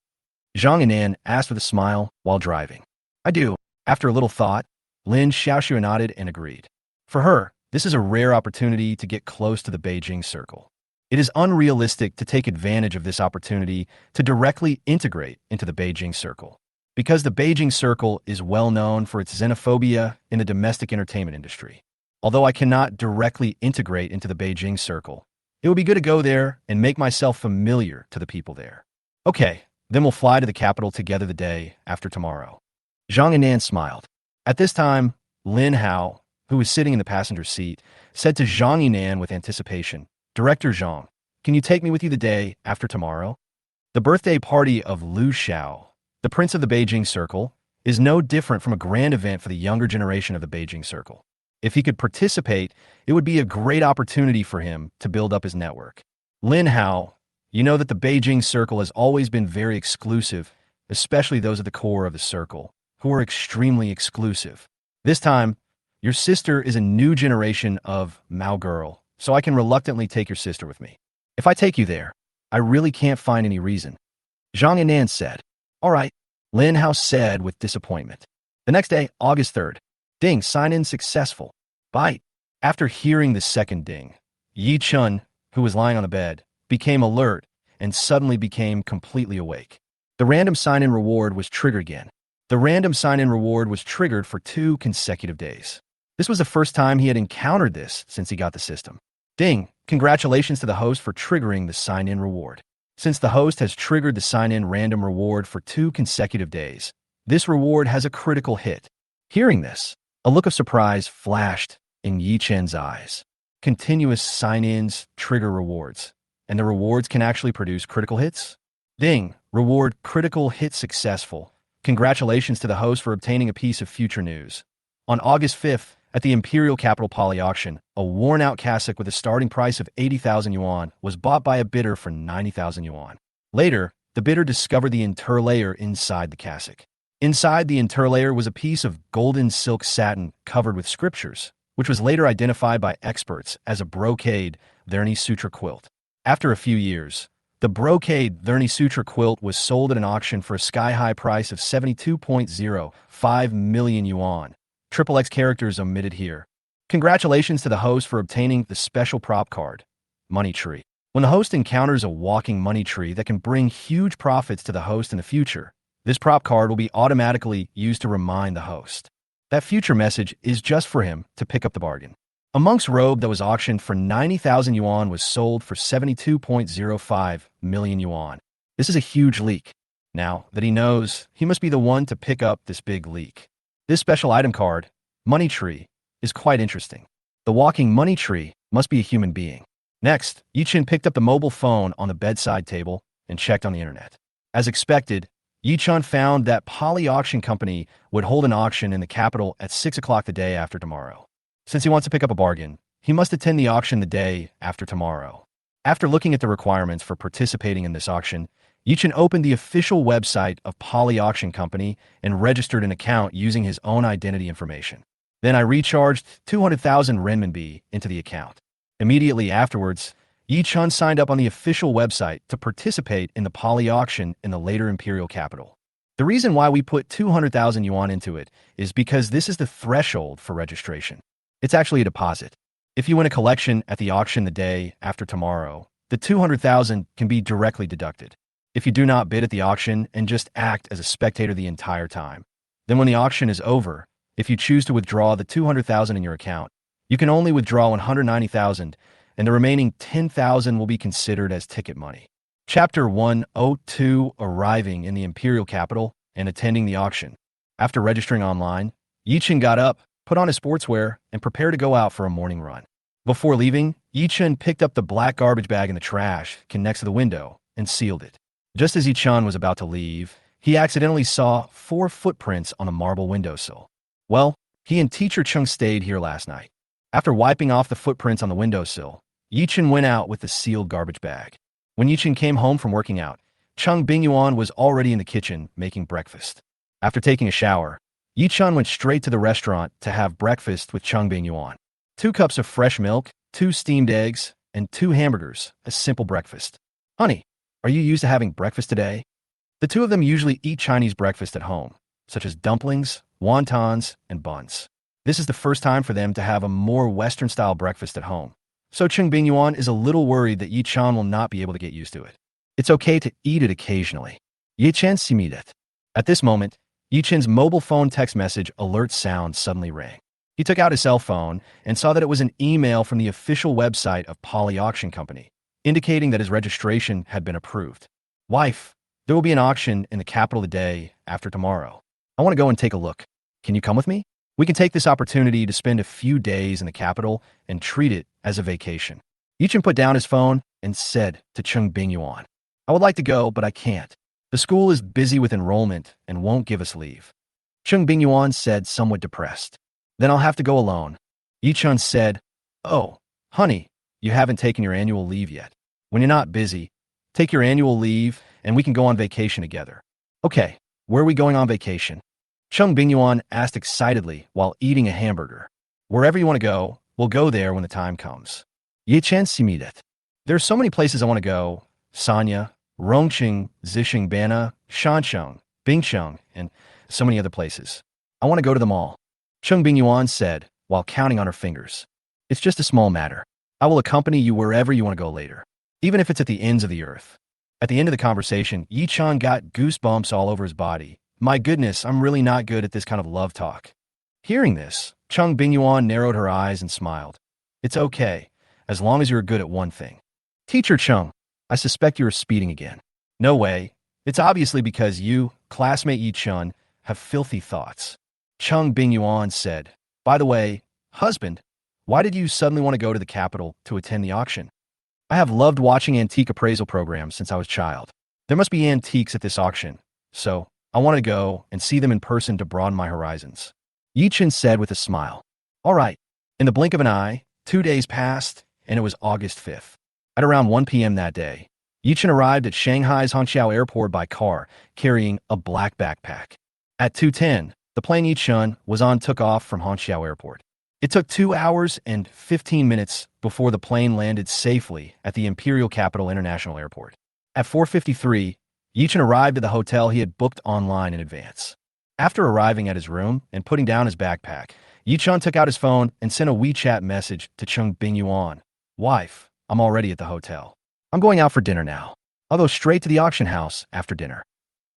Zhang Yinan asked with a smile while driving. I do. After a little thought, Lin Xiaoxue nodded and agreed. For her, this is a rare opportunity to get close to the Beijing circle. It is unrealistic to take advantage of this opportunity to directly integrate into the Beijing circle, because the Beijing circle is well known for its xenophobia in the domestic entertainment industry. Although I cannot directly integrate into the Beijing circle, it would be good to go there and make myself familiar to the people there. Okay, then we'll fly to the capital together the day after tomorrow. Zhang Yinan smiled. At this time, Lin Hao, who was sitting in the passenger seat, said to Zhang Yinan with anticipation, Director Zhang, can you take me with you the day after tomorrow? The birthday party of Liu Xiao, the Prince of the Beijing Circle, is no different from a grand event for the younger generation of the Beijing Circle. If he could participate, it would be a great opportunity for him to build up his network. Lin Hao, you know that the Beijing Circle has always been very exclusive, especially those at the core of the circle, who are extremely exclusive. This time, your sister is a new generation of Mao girl, so I can reluctantly take your sister with me. If I take you there, I really can't find any reason. Zhang Yinan said. All right, Lin Hao said with disappointment. The next day, August 3rd, ding, sign-in successful. Bite. After hearing the second ding, Ye Chun, who was lying on the bed, became alert and suddenly became completely awake. The random sign-in reward was triggered again. The random sign-in reward was triggered for 2 consecutive days. This was the first time he had encountered this since he got the system. Ding! Congratulations to the host for triggering the sign-in reward. Since the host has triggered the sign-in random reward for 2 consecutive days, this reward has a critical hit. Hearing this, a look of surprise flashed in Yi Chen's eyes. Continuous sign-ins trigger rewards, and the rewards can actually produce critical hits? Ding! Reward critical hit successful. Congratulations to the host for obtaining a piece of future news. On August 5th, at the Imperial Capital Poly Auction, a worn-out cassock with a starting price of 80,000 yuan was bought by a bidder for 90,000 yuan. Later, the bidder discovered the interlayer inside the cassock. Inside the interlayer was a piece of golden silk satin covered with scriptures, which was later identified by experts as a brocade Verni Sutra quilt. After a few years, the brocade Verni Sutra quilt was sold at an auction for a sky-high price of 72.05 million yuan. XXX characters omitted here. Congratulations to the host for obtaining the special prop card, Money Tree. When the host encounters a walking money tree that can bring huge profits to the host in the future, this prop card will be automatically used to remind the host. That future message is just for him to pick up the bargain. A monk's robe that was auctioned for 90,000 yuan was sold for 72.05 million yuan. This is a huge leak. Now that he knows, he must be the one to pick up this big leak. This special item card, Money Tree, is quite interesting. The walking money tree must be a human being. Next, Ye Chun picked up the mobile phone on the bedside table and checked on the internet. As expected, Ye Chun found that Poly Auction Company would hold an auction in the capital at 6 o'clock the day after tomorrow. Since he wants to pick up a bargain, he must attend the auction the day after tomorrow. After looking at the requirements for participating in this auction, Ye Chun opened the official website of Poly Auction Company and registered an account using his own identity information. Then I recharged 200,000 renminbi into the account. Immediately afterwards, Ye Chun signed up on the official website to participate in the Poly auction in the later imperial capital. The reason why we put 200,000 yuan into it is because this is the threshold for registration. It's actually a deposit. If you win a collection at the auction the day after tomorrow, the 200,000 can be directly deducted. If you do not bid at the auction and just act as a spectator the entire time, then when the auction is over, If you choose to withdraw the 200,000 in your account, you can only withdraw 190,000, and the remaining 10,000 will be considered as ticket money. Chapter 102: Arriving in the imperial capital and attending the auction. After registering online, Ye Chun got up, put on his sportswear, and prepared to go out for a morning run. Before leaving, Ye Chun picked up the black garbage bag in the trash can next to the window and sealed it. Just as Ye Chun was about to leave, he accidentally saw 4 footprints on a marble windowsill. Well, he and teacher Chung stayed here last night. After wiping off the footprints on the windowsill, Ye Chun went out with the sealed garbage bag. When Ye Chun came home from working out, Cheng Bingyuan was already in the kitchen making breakfast. After taking a shower, Ye Chun went straight to the restaurant to have breakfast with Cheng Bingyuan. 2 cups of fresh milk, 2 steamed eggs, and 2 hamburgers, a simple breakfast. Honey, are you used to having breakfast today? The two of them usually eat Chinese breakfast at home, such as dumplings, wontons, and buns. This is the first time for them to have a more Western-style breakfast at home. So Cheng Bingyuan is a little worried that Ye Chun will not be able to get used to it. It's okay to eat it occasionally. Ye Chun simit it. At this moment, Ye Chun's mobile phone text message alert sound suddenly rang. He took out his cell phone and saw that it was an email from the official website of Poly Auction Company, indicating that his registration had been approved. Wife, there will be an auction in the capital the day after tomorrow. I want to go and take a look. Can you come with me? We can take this opportunity to spend a few days in the capital and treat it as a vacation. Ye Chun put down his phone and said to Cheng Bingyuan, I would like to go, but I can't. The school is busy with enrollment and won't give us leave. Cheng Bingyuan said, somewhat depressed. Then I'll have to go alone. Ye Chun said, oh, honey, you haven't taken your annual leave yet. When you're not busy, take your annual leave and we can go on vacation together. Okay, where are we going on vacation? Cheng Bingyuan asked excitedly while eating a hamburger. Wherever you want to go, we'll go there when the time comes. Ye Chun simit it. There are so many places I want to go. Sanya, Rongqing, Zixing Bana, Shancheng, Bingcheng, and so many other places. I want to go to them all. Cheng Bingyuan said while counting on her fingers. It's just a small matter. I will accompany you wherever you want to go later, even if it's at the ends of the earth. At the end of the conversation, Ye Chun got goosebumps all over his body. My goodness, I'm really not good at this kind of love talk. Hearing this, Cheng Bingyuan narrowed her eyes and smiled. It's okay, as long as you're good at one thing. Teacher Chung, I suspect you are speeding again. No way. It's obviously because you, classmate Ye Chun, have filthy thoughts. Cheng Bingyuan said, by the way, husband, why did you suddenly want to go to the capital to attend the auction? I have loved watching antique appraisal programs since I was a child. There must be antiques at this auction, so I want to go and see them in person to broaden my horizons. Ye Chun said with a smile. All right. In the blink of an eye, 2 days passed, and it was August 5th. At around 1 p.m. that day, Ye Chun arrived at Shanghai's Hangzhou airport by car, carrying a black backpack. At 2:10, the plane Ye Chun was on took off from Hangzhou airport. It took 2 hours and 15 minutes before the plane landed safely at the Imperial Capital International Airport. At 4:53, Ye Chun arrived at the hotel he had booked online in advance. After arriving at his room and putting down his backpack, Ye Chun took out his phone and sent a WeChat message to Cheng Bingyuan. Wife, I'm already at the hotel. I'm going out for dinner now. I'll go straight to the auction house after dinner.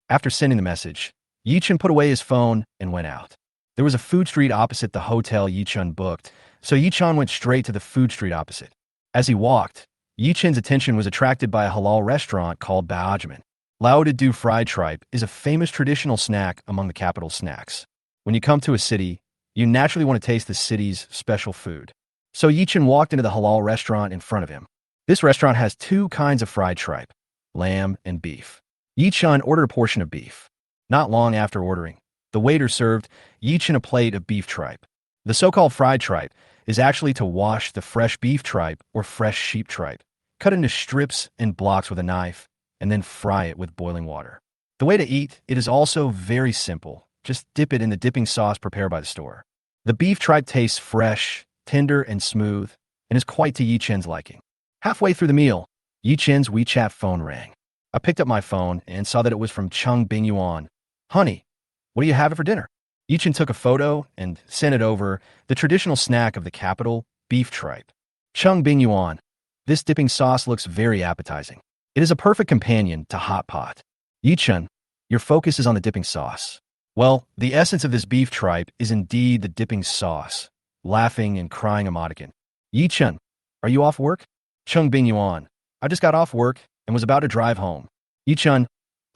After sending the message, Ye Chun put away his phone and went out. There was a food street opposite the hotel Ye Chun booked, so Ye Chun went straight to the food street opposite. As he walked, Ye Chun's attention was attracted by a halal restaurant called Baojman. Lao to do fried tripe is a famous traditional snack among the capital's snacks. When you come to a city, you naturally want to taste the city's special food. So Ye Chun walked into the halal restaurant in front of him. This restaurant has 2 kinds of fried tripe, lamb and beef. Ye Chun ordered a portion of beef. Not long after ordering, the waiter served Ye Chun a plate of beef tripe. The so-called fried tripe is actually to wash the fresh beef tripe or fresh sheep tripe, cut into strips and blocks with a knife, and then fry it with boiling water. The way to eat it is also very simple. Just dip it in the dipping sauce prepared by the store. The beef tripe tastes fresh, tender, and smooth, and is quite to Ye Chun's liking. Halfway through the meal, Ye Chun's WeChat phone rang. I picked up my phone and saw that it was from Cheng Bingyuan. Honey, what do you have for dinner? Ye Chun took a photo and sent it over, the traditional snack of the capital, beef tripe. Cheng Bingyuan, this dipping sauce looks very appetizing. It is a perfect companion to hot pot. Ye Chun, your focus is on the dipping sauce. Well, the essence of this beef tripe is indeed the dipping sauce, laughing and crying emoticon. Ye Chun, are you off work? Cheng Bingyuan, I just got off work and was about to drive home. Ye Chun,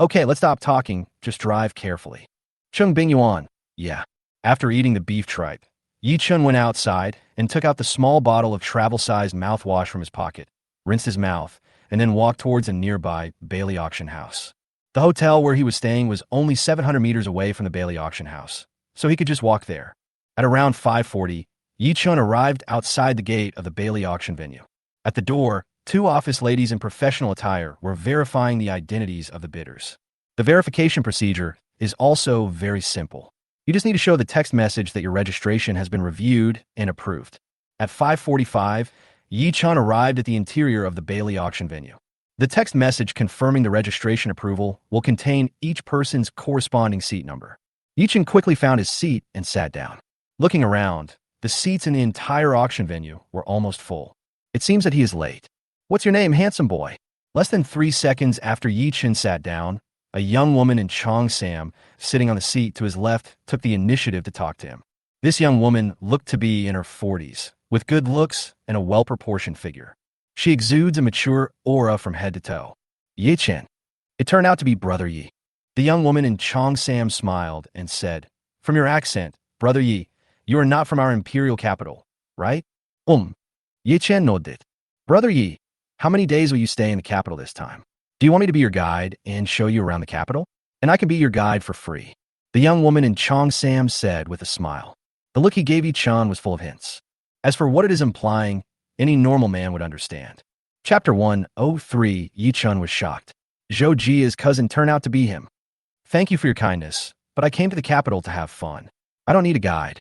okay, let's stop talking, just drive carefully. Cheng Bingyuan, yeah. After eating the beef tripe, Ye Chun went outside and took out the small bottle of travel-sized mouthwash from his pocket, rinsed his mouth, and then walked towards a nearby Bailey auction house. The hotel where he was staying was only 700 meters away from the Bailey auction house, so he could just walk there. At around 5:40, Ye Chun arrived outside the gate of the Bailey auction venue. At the door, two office ladies in professional attire were verifying the identities of the bidders. The verification procedure is also very simple. You just need to show the text message that your registration has been reviewed and approved. At 5:45, Ye Chun arrived at the interior of the Bailey auction venue. The text message confirming the registration approval will contain each person's corresponding seat number. Ye Chun quickly found his seat and sat down. Looking around, the seats in the entire auction venue were almost full. It seems that he is late. What's your name, handsome boy? Less than 3 seconds after Ye Chun sat down, a young woman in Chung Sam, sitting on the seat to his left, took the initiative to talk to him. This young woman looked to be in her 40s, with good looks and a well-proportioned figure. She exudes a mature aura from head to toe. Ye Chun. It turned out to be Brother Yi. The young woman in Chung Sam smiled and said, from your accent, Brother Yi, you are not from our imperial capital, right? Ye Chun nodded. Brother Yi, how many days will you stay in the capital this time? Do you want me to be your guide and show you around the capital? And I can be your guide for free. The young woman in Chung Sam said with a smile. The look he gave Ye Chun was full of hints. As for what it is implying, any normal man would understand. Chapter 103, Ye Chun was shocked. Zhou Jia's cousin turned out to be him. Thank you for your kindness, but I came to the capital to have fun. I don't need a guide.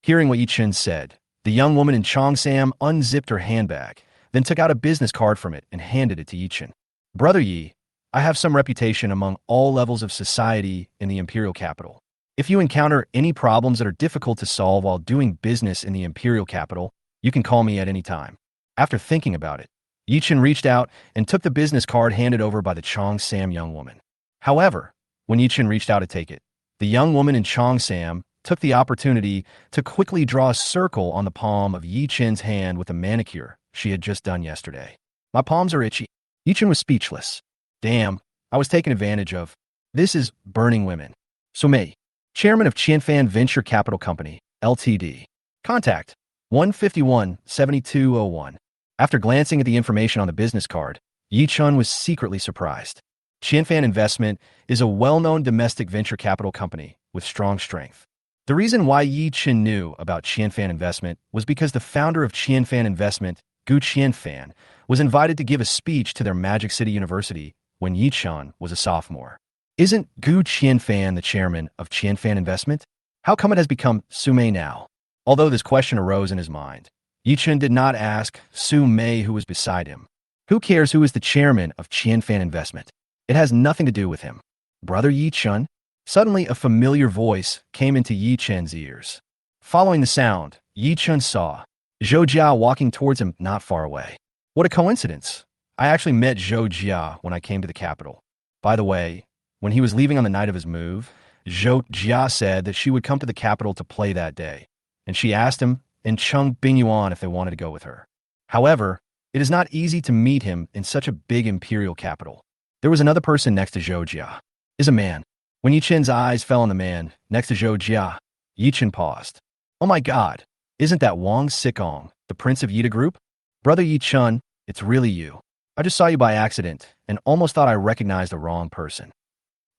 Hearing what Ye Chun said, the young woman in Chung Sam unzipped her handbag, then took out a business card from it and handed it to Ye Chun. Brother Yi, I have some reputation among all levels of society in the imperial capital. If you encounter any problems that are difficult to solve while doing business in the imperial capital, you can call me at any time. After thinking about it, Ye Chun reached out and took the business card handed over by the Chung Sam young woman. However, when Ye Chun reached out to take it, the young woman in Chung Sam took the opportunity to quickly draw a circle on the palm of Ye Chun's hand with a manicure she had just done yesterday. My palms are itchy. Ye Chun was speechless. Damn, I was taken advantage of. This is burning women. Sumei, chairman of Qianfan Venture Capital Company, Ltd. Contact 151-7201. After glancing at the information on the business card, Ye Chun was secretly surprised. Qianfan Investment is a well-known domestic venture capital company with strong strength. The reason why Ye Chun knew about Qianfan Investment was because the founder of Qianfan Investment, Gu Qianfan, was invited to give a speech to their Magic City University when Ye Chun was a sophomore. Isn't Gu Qianfan the chairman of Qianfan Investment? How come it has become Sumei now? Although this question arose in his mind, Ye Chun did not ask Sumei who was beside him. Who cares who is the chairman of Qianfan Investment? It has nothing to do with him. Brother Ye Chun? Suddenly a familiar voice came into Ye Chun's ears. Following the sound, Ye Chun saw Zhou Jia walking towards him not far away. What a coincidence. I actually met Zhou Jia when I came to the capital. By the way, when he was leaving on the night of his move, Zhou Jia said that she would come to the capital to play that day, and she asked him and Cheng Bingyuan if they wanted to go with her. However, it is not easy to meet him in such a big imperial capital. There was another person next to Zhou Jia. Is a man. When Ye Chun's eyes fell on the man next to Zhou Jia, Ye Chun paused. Oh my god, isn't that Wang Sikong, the Prince of Yida Group? Brother Ye Chun, it's really you. I just saw you by accident and almost thought I recognized the wrong person.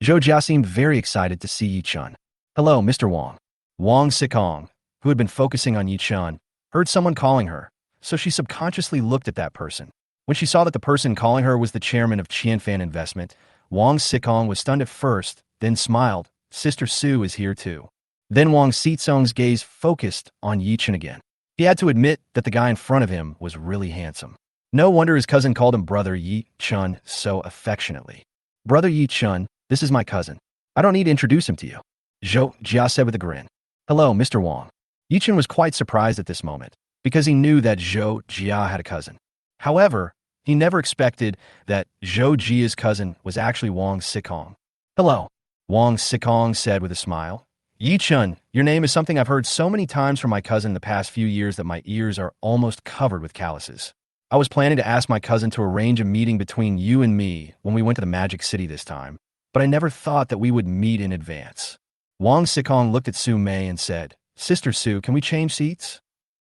Zhou Jia seemed very excited to see Ye Chun. Hello, Mr. Wang. Wang Sikong, who had been focusing on Ye Chun, heard someone calling her, so she subconsciously looked at that person. When she saw that the person calling her was the chairman of Qianfan Investment, Wang Sikong was stunned at first, then smiled. Sister Sue is here too. Then Wang Sitsong's gaze focused on Ye Chun again. He had to admit that the guy in front of him was really handsome. No wonder his cousin called him Brother Ye Chun so affectionately. Brother Ye Chun, this is my cousin. I don't need to introduce him to you. Zhou Jia said with a grin. Hello, Mr. Wang. Ye Chun was quite surprised at this moment, because he knew that Zhou Jia had a cousin. However, he never expected that Zhou Jia's cousin was actually Wang Sikong. Hello. Wang Sikong said with a smile. Ye Chun, your name is something I've heard so many times from my cousin in the past few years that my ears are almost covered with calluses. I was planning to ask my cousin to arrange a meeting between you and me when we went to the Magic City this time, but I never thought that we would meet in advance. Wang Sikong looked at Su Mei and said, Sister Su, can we change seats?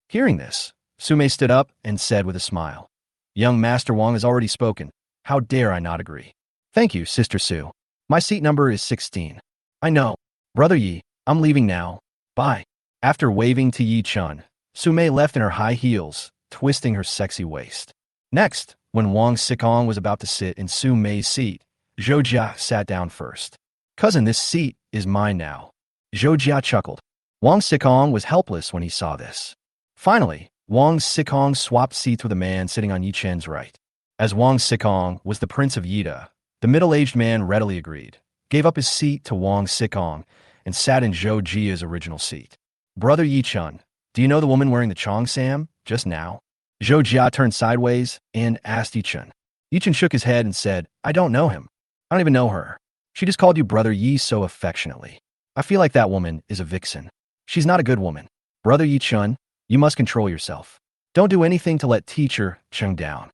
Hearing this, Su Mei stood up and said with a smile, Young Master Wang has already spoken. How dare I not agree? Thank you, Sister Su. My seat number is 16. I know. Brother Yi, I'm leaving now. Bye. After waving to Ye Chun, Su Mei left in her high heels, twisting her sexy waist. Next, when Wang Sikong was about to sit in Su Mei's seat, Zhou Jia sat down first. Cousin, this seat is mine now. Zhou Jia chuckled. Wang Sikong was helpless when he saw this. Finally, Wang Sikong swapped seats with a man sitting on Yi Chen's right. As Wang Sikong was the Prince of Yida, the middle-aged man readily agreed, gave up his seat to Wang Sikong, and sat in Zhou Jia's original seat. Brother Ye Chun, do you know the woman wearing the cheongsam just now? Zhou Jia turned sideways and asked Ye Chun. Ye Chun shook his head and said, I don't know him. I don't even know her. She just called you Brother Yi so affectionately. I feel like that woman is a vixen. She's not a good woman. Brother Ye Chun, you must control yourself. Don't do anything to let teacher Chung down.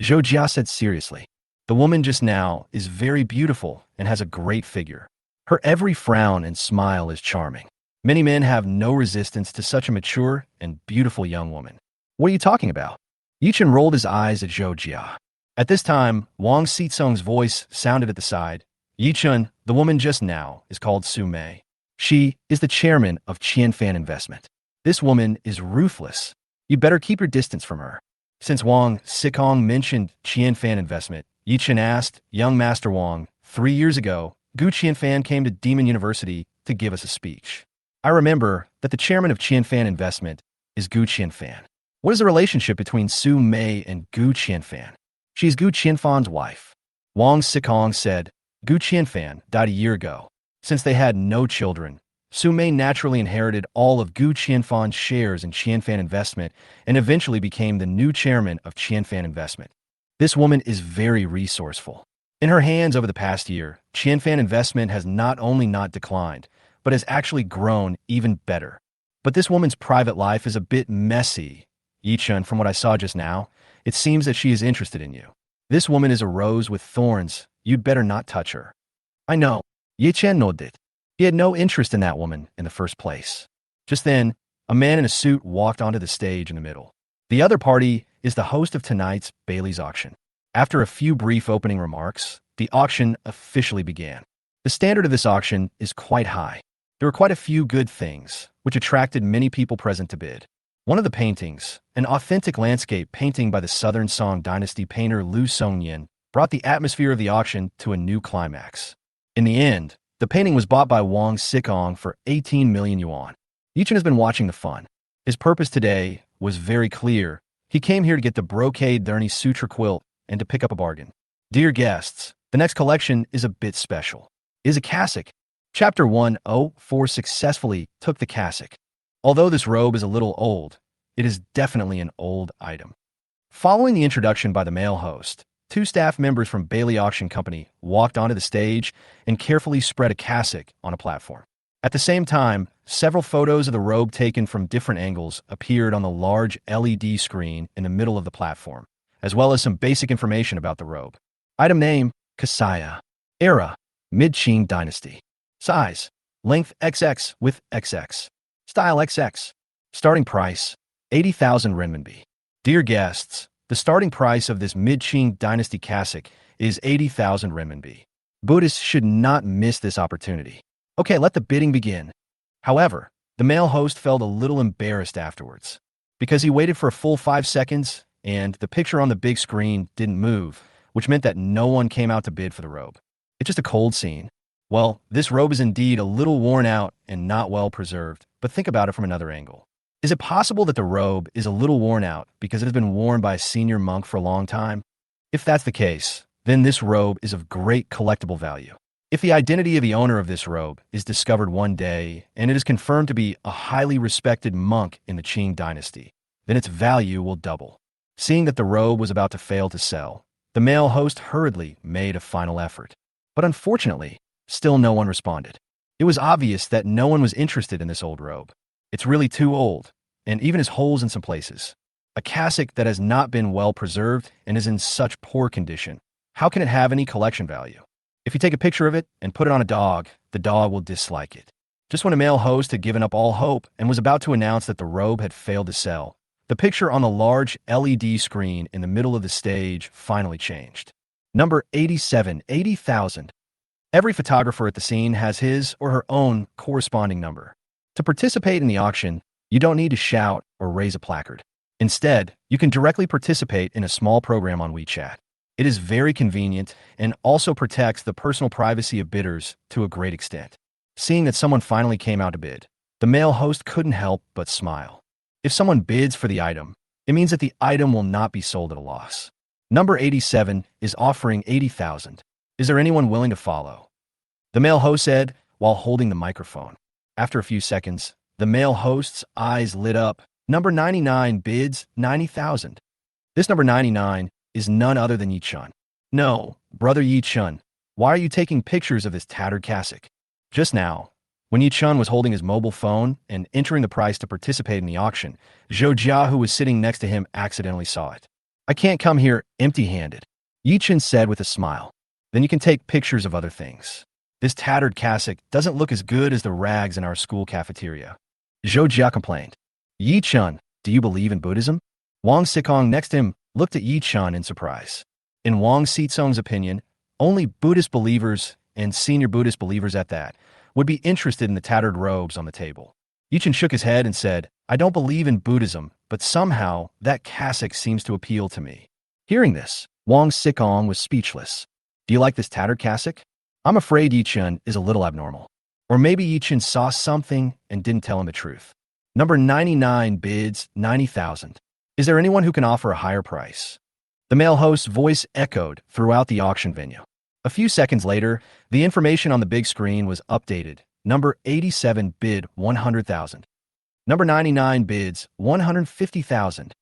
Zhou Jia said seriously. The woman just now is very beautiful and has a great figure. Her every frown and smile is charming. Many men have no resistance to such a mature and beautiful young woman. What are you talking about? Ye Chun rolled his eyes at Zhou Jia. At this time, Wang Sitsung's voice sounded at the side. Ye Chun, the woman just now, is called Su Mei. She is the chairman of Qianfan Investment. This woman is ruthless. You better keep your distance from her. Since Wang Sikong mentioned Qianfan Investment, Ye Chun asked, Young Master Wang, 3 years ago, Gu Qianfan came to Demon University to give us a speech. I remember that the chairman of Qianfan Investment is Gu Qianfan. What is the relationship between Su Mei and Gu Qianfan? She is Gu Qianfan's wife. Wang Sikong said, Gu Qianfan died a year ago. Since they had no children, Su Mei naturally inherited all of Gu Qianfan's shares in Qianfan Investment and eventually became the new chairman of Qianfan Investment. This woman is very resourceful. In her hands over the past year, Qianfan Investment has not only not declined, but has actually grown even better. But this woman's private life is a bit messy. Ye Chun, from what I saw just now, it seems that she is interested in you. This woman is a rose with thorns. You'd better not touch her. I know. Ye Chen nodded. He had no interest in that woman in the first place. Just then, a man in a suit walked onto the stage in the middle. The other party is the host of tonight's Bailey's auction. After a few brief opening remarks, the auction officially began. The standard of this auction is quite high. There were quite a few good things, which attracted many people present to bid. One of the paintings, an authentic landscape painting by the Southern Song Dynasty painter Liu Songyan, brought the atmosphere of the auction to a new climax. In the end, the painting was bought by Wang Sikong for 18 million yuan. Ye Chun has been watching the fun. His purpose today was very clear. He came here to get the brocade Derny suitor quilt and to pick up a bargain. Dear guests, the next collection is a bit special. It is a cassock. Chapter 104 successfully took the cassock. Although this robe is a little old, it is definitely an old item. Following the introduction by the male host, 2 staff members from Bailey Auction Company walked onto the stage and carefully spread a cassock on a platform. At the same time, several photos of the robe taken from different angles appeared on the large LED screen in the middle of the platform, as well as some basic information about the robe. Item name, Kasaya. Era, Mid-Qing Dynasty. Size, length XX with XX. Style XX. Starting price, 80,000 renminbi. Dear guests, the starting price of this Mid-Qing Dynasty cassock is 80,000 renminbi. Buddhists should not miss this opportunity. Okay, let the bidding begin. However, the male host felt a little embarrassed afterwards, because he waited for a full 5 seconds and the picture on the big screen didn't move, which meant that no one came out to bid for the robe. It's just a cold scene. Well, this robe is indeed a little worn out and not well preserved, but think about it from another angle. Is it possible that the robe is a little worn out because it has been worn by a senior monk for a long time? If that's the case, then this robe is of great collectible value. If the identity of the owner of this robe is discovered one day and it is confirmed to be a highly respected monk in the Qing dynasty, then its value will double. Seeing that the robe was about to fail to sell, the male host hurriedly made a final effort. But unfortunately, Still no one responded. It was obvious that no one was interested in this old robe. It's really too old, and even has holes in some places. A cassock that has not been well preserved and is in such poor condition. How can it have any collection value? If you take a picture of it and put it on a dog, the dog will dislike it. Just when a male host had given up all hope and was about to announce that the robe had failed to sell, the picture on the large LED screen in the middle of the stage finally changed. Number 87, 80,000. Every photographer at the scene has his or her own corresponding number. To participate in the auction, you don't need to shout or raise a placard. Instead, you can directly participate in a small program on WeChat. It is very convenient and also protects the personal privacy of bidders to a great extent. Seeing that someone finally came out to bid, the male host couldn't help but smile. If someone bids for the item, it means that the item will not be sold at a loss. Number 87 is offering 80,000. Is there anyone willing to follow? The male host said while holding the microphone. After a few seconds, the male host's eyes lit up. Number 99 bids 90,000. This number 99 is none other than Ye Chun. No, brother Ye Chun, why are you taking pictures of this tattered cassock? Just now, when Ye Chun was holding his mobile phone and entering the price to participate in the auction, Zhou Jia, who was sitting next to him, accidentally saw it. I can't come here empty-handed, Ye Chun said with a smile. Then you can take pictures of other things. This tattered cassock doesn't look as good as the rags in our school cafeteria. Zhou Jia complained. Ye Chun, do you believe in Buddhism? Wang Xikong next to him looked at Ye Chun in surprise. In Wang Xizong's opinion, only Buddhist believers, and senior Buddhist believers at that, would be interested in the tattered robes on the table. Ye Chun shook his head and said, I don't believe in Buddhism, but somehow that cassock seems to appeal to me. Hearing this, Wang Xikong was speechless. Do you like this tattered cassock? I'm afraid Ye Chun is a little abnormal. Or maybe Ye Chun saw something and didn't tell him the truth. Number 99 bids 90,000. Is there anyone who can offer a higher price? The male host's voice echoed throughout the auction venue. A few seconds later, the information on the big screen was updated. Number 87 bid 100,000. Number 99 bids 150,000.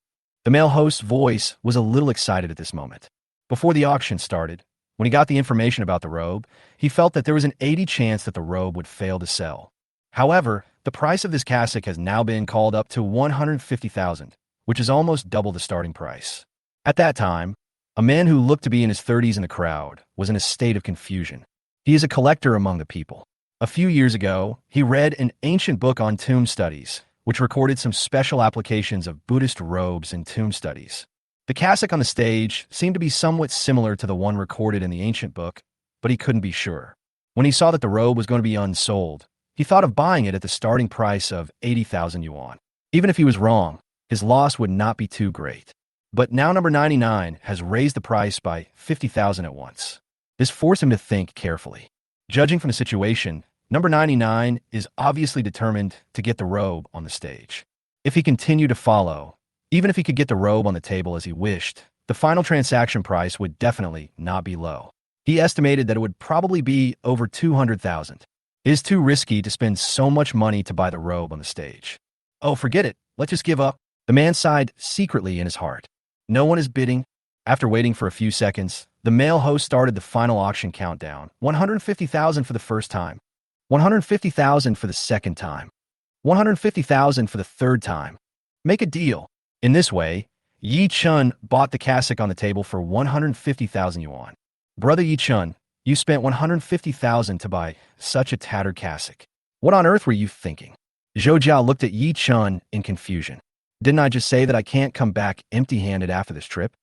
The male host's voice was a little excited at this moment. Before the auction started, when he got the information about the robe, he felt that there was an 80% chance that the robe would fail to sell. However, the price of this cassock has now been called up to 150,000, which is almost double the starting price. At that time, a man who looked to be in his 30s in the crowd was in a state of confusion. He is a collector among the people. A few years ago, he read an ancient book on tomb studies, which recorded some special applications of Buddhist robes in tomb studies. The cassock on the stage seemed to be somewhat similar to the one recorded in the ancient book, but he couldn't be sure. When he saw that the robe was going to be unsold, he thought of buying it at the starting price of 80,000 yuan. Even if he was wrong, his loss would not be too great. But now number 99 has raised the price by 50,000 at once. This forced him to think carefully. Judging from the situation, number 99 is obviously determined to get the robe on the stage. If he continued to follow, even if he could get the robe on the table as he wished, the final transaction price would definitely not be low. He estimated that it would probably be over 200,000. It is too risky to spend so much money to buy the robe on the stage. Oh, forget it. Let's just give up. The man sighed secretly in his heart. No one is bidding. After waiting for a few seconds, the male host started the final auction countdown. 150,000 for the first time. 150,000 for the second time. 150,000 for the third time. Make a deal. In this way, Ye Chun bought the cassock on the table for 150,000 yuan. Brother Ye Chun, you spent 150,000 to buy such a tattered cassock. What on earth were you thinking? Zhou Jia looked at Ye Chun in confusion. Didn't I just say that I can't come back empty-handed after this trip?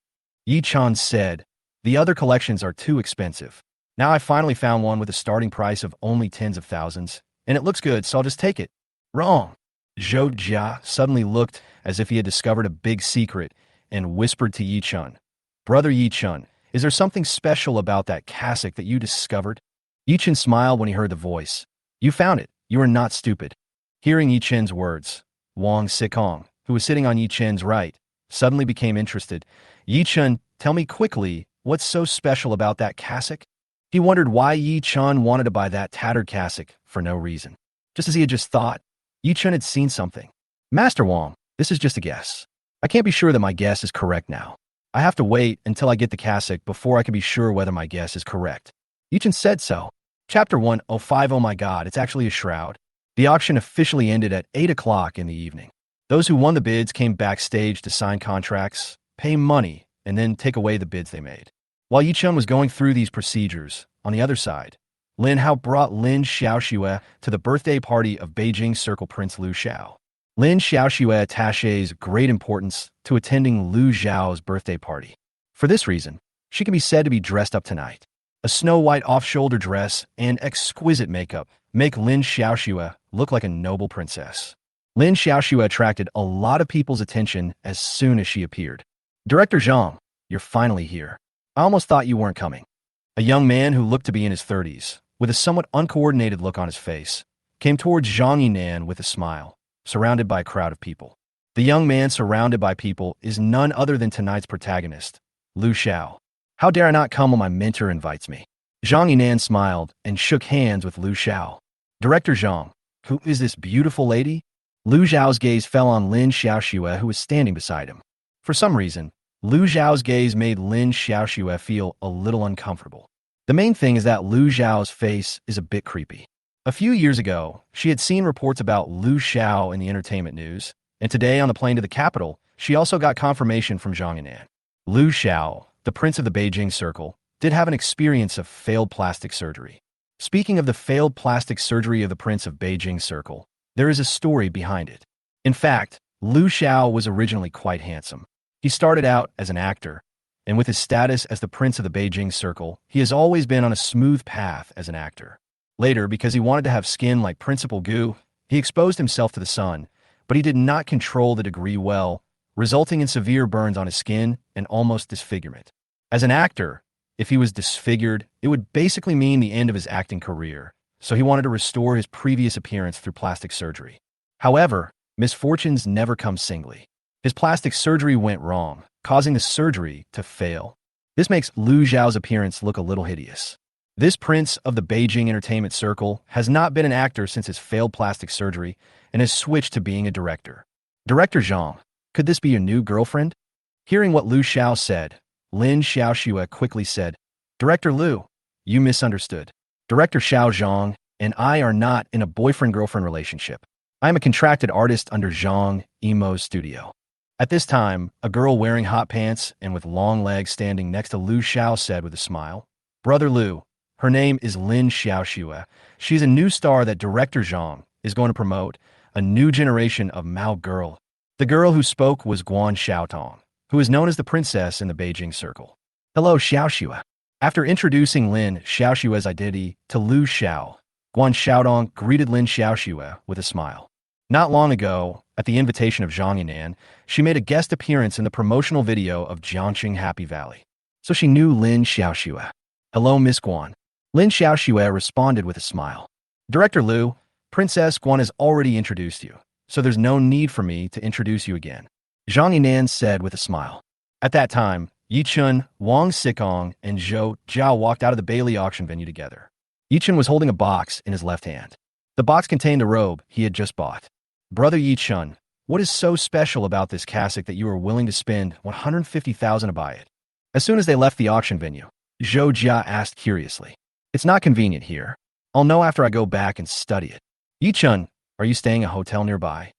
Ye Chun said, the other collections are too expensive. Now I finally found one with a starting price of only tens of thousands, and it looks good, so I'll just take it. Wrong. Zhou Jia suddenly looked as if he had discovered a big secret and whispered to Ye Chun, Brother Ye Chun, is there something special about that cassock that you discovered? Ye Chun smiled when he heard the voice. You found it. You are not stupid. Hearing Ye Chun's words, Wang Xikong, who was sitting on Ye Chun's right, suddenly became interested. Ye Chun, tell me quickly, what's so special about that cassock? He wondered why Ye Chun wanted to buy that tattered cassock for no reason. Just as he had just thought, Ye Chun had seen something. Master Wang, this is just a guess. I can't be sure that my guess is correct now. I have to wait until I get the cassock before I can be sure whether my guess is correct. Ye Chun said so. Chapter 105. Oh my god, it's actually a shroud. The auction officially ended at 8 o'clock in the evening. Those who won the bids came backstage to sign contracts, pay money, and then take away the bids they made. While Ye Chun was going through these procedures, on the other side, Lin Hao brought Lin Xiaoxue to the birthday party of Beijing Circle Prince Liu Xiao. Lin Xiaoxue attaches great importance to attending Liu Xiao's birthday party. For this reason, she can be said to be dressed up tonight. A snow-white off-shoulder dress and exquisite makeup make Lin Xiaoxue look like a noble princess. Lin Xiaoxue attracted a lot of people's attention as soon as she appeared. Director Zhang, you're finally here. I almost thought you weren't coming. A young man who looked to be in his 30s, with a somewhat uncoordinated look on his face, came towards Zhang Yinan with a smile, surrounded by a crowd of people. The young man surrounded by people is none other than tonight's protagonist, Liu Xiao. How dare I not come when my mentor invites me? Zhang Yinan smiled and shook hands with Liu Xiao. Director Zhang, who is this beautiful lady? Liu Xiao's gaze fell on Lin Xiaoxue, who was standing beside him. For some reason, Liu Xiao's gaze made Lin Xiaoxue feel a little uncomfortable. The main thing is that Liu Xiao's face is a bit creepy. A few years ago, she had seen reports about Liu Xiao in the entertainment news, and today on the plane to the capital, she also got confirmation from Zhang Yinan. Liu Xiao, the prince of the Beijing Circle, did have an experience of failed plastic surgery. Speaking of the failed plastic surgery of the prince of Beijing Circle, there is a story behind it. In fact, Liu Xiao was originally quite handsome. He started out as an actor, and with his status as the prince of the Beijing Circle, he has always been on a smooth path as an actor. Later, because he wanted to have skin like Principal Gu, he exposed himself to the sun, but he did not control the degree well, resulting in severe burns on his skin and almost disfigurement. As an actor, if he was disfigured, it would basically mean the end of his acting career, so he wanted to restore his previous appearance through plastic surgery. However, misfortunes never come singly. His plastic surgery went wrong, causing the surgery to fail. This makes Liu Xiao's appearance look a little hideous. This prince of the Beijing entertainment circle has not been an actor since his failed plastic surgery and has switched to being a director. Director Zhang, could this be your new girlfriend? Hearing what Liu Xiao said, Lin Xiaoxue quickly said, Director Liu, you misunderstood. Director Xiao Zhang and I are not in a boyfriend-girlfriend relationship. I am a contracted artist under Zhang Yimou's studio. At this time, a girl wearing hot pants and with long legs standing next to Liu Xiao said with a smile, Brother Liu, her name is Lin Xiaoxue. She's a new star that Director Zhang is going to promote, a new generation of Mao girl. The girl who spoke was Guan Xiaotong, who is known as the princess in the Beijing Circle. Hello, Xiaoxue. After introducing Lin Xiaoxue's identity to Liu Xiao, Guan Xiaotong greeted Lin Xiaoxue with a smile. Not long ago, at the invitation of Zhang Yinan, she made a guest appearance in the promotional video of Jiangqing Happy Valley. So she knew Lin Xiaoxue. Hello, Miss Guan. Lin Xiaoxue responded with a smile. Director Liu, Princess Guan has already introduced you, so there's no need for me to introduce you again. Zhang Yinan said with a smile. At that time, Ye Chun, Wang Xikong, and Zhou Jiao walked out of the Bailey auction venue together. Ye Chun was holding a box in his left hand. The box contained a robe he had just bought. Brother Ye Chun, what is so special about this cassock that you are willing to spend 150,000 to buy it? As soon as they left the auction venue, Zhou Jia asked curiously. It's not convenient here. I'll know after I go back and study it. Ye Chun, are you staying at a hotel nearby?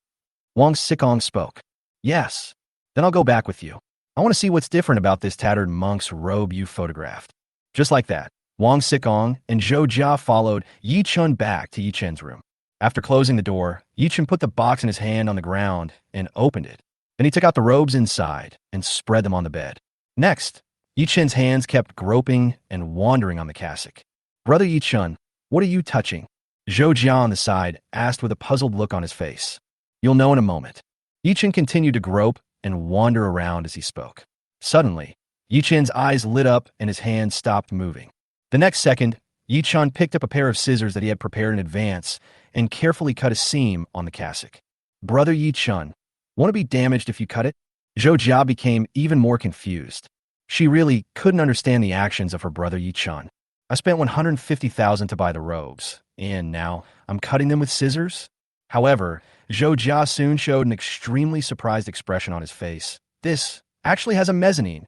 Wang Xikong spoke. Yes. Then I'll go back with you. I want to see what's different about this tattered monk's robe you photographed. Just like that, Wang Xikong and Zhou Jia followed Ye Chun back to Ye Chun's room. After closing the door, Ye Chun put the box in his hand on the ground and opened it. Then he took out the robes inside and spread them on the bed. Next, Ye Chun's hands kept groping and wandering on the cassock. Brother Ye Chun, what are you touching? Zhou Jia on the side asked with a puzzled look on his face. You'll know in a moment. Ye Chun continued to grope and wander around as he spoke. Suddenly, Ye Chun's eyes lit up and his hands stopped moving. The next second, Ye Chun picked up a pair of scissors that he had prepared in advance and carefully cut a seam on the cassock. Brother Ye Chun, won't it be damaged if you cut it? Zhou Jia became even more confused. She really couldn't understand the actions of her brother Ye Chun. I spent 150,000 to buy the robes, and now I'm cutting them with scissors? However, Zhou Jia soon showed an extremely surprised expression on his face. This actually has a mezzanine.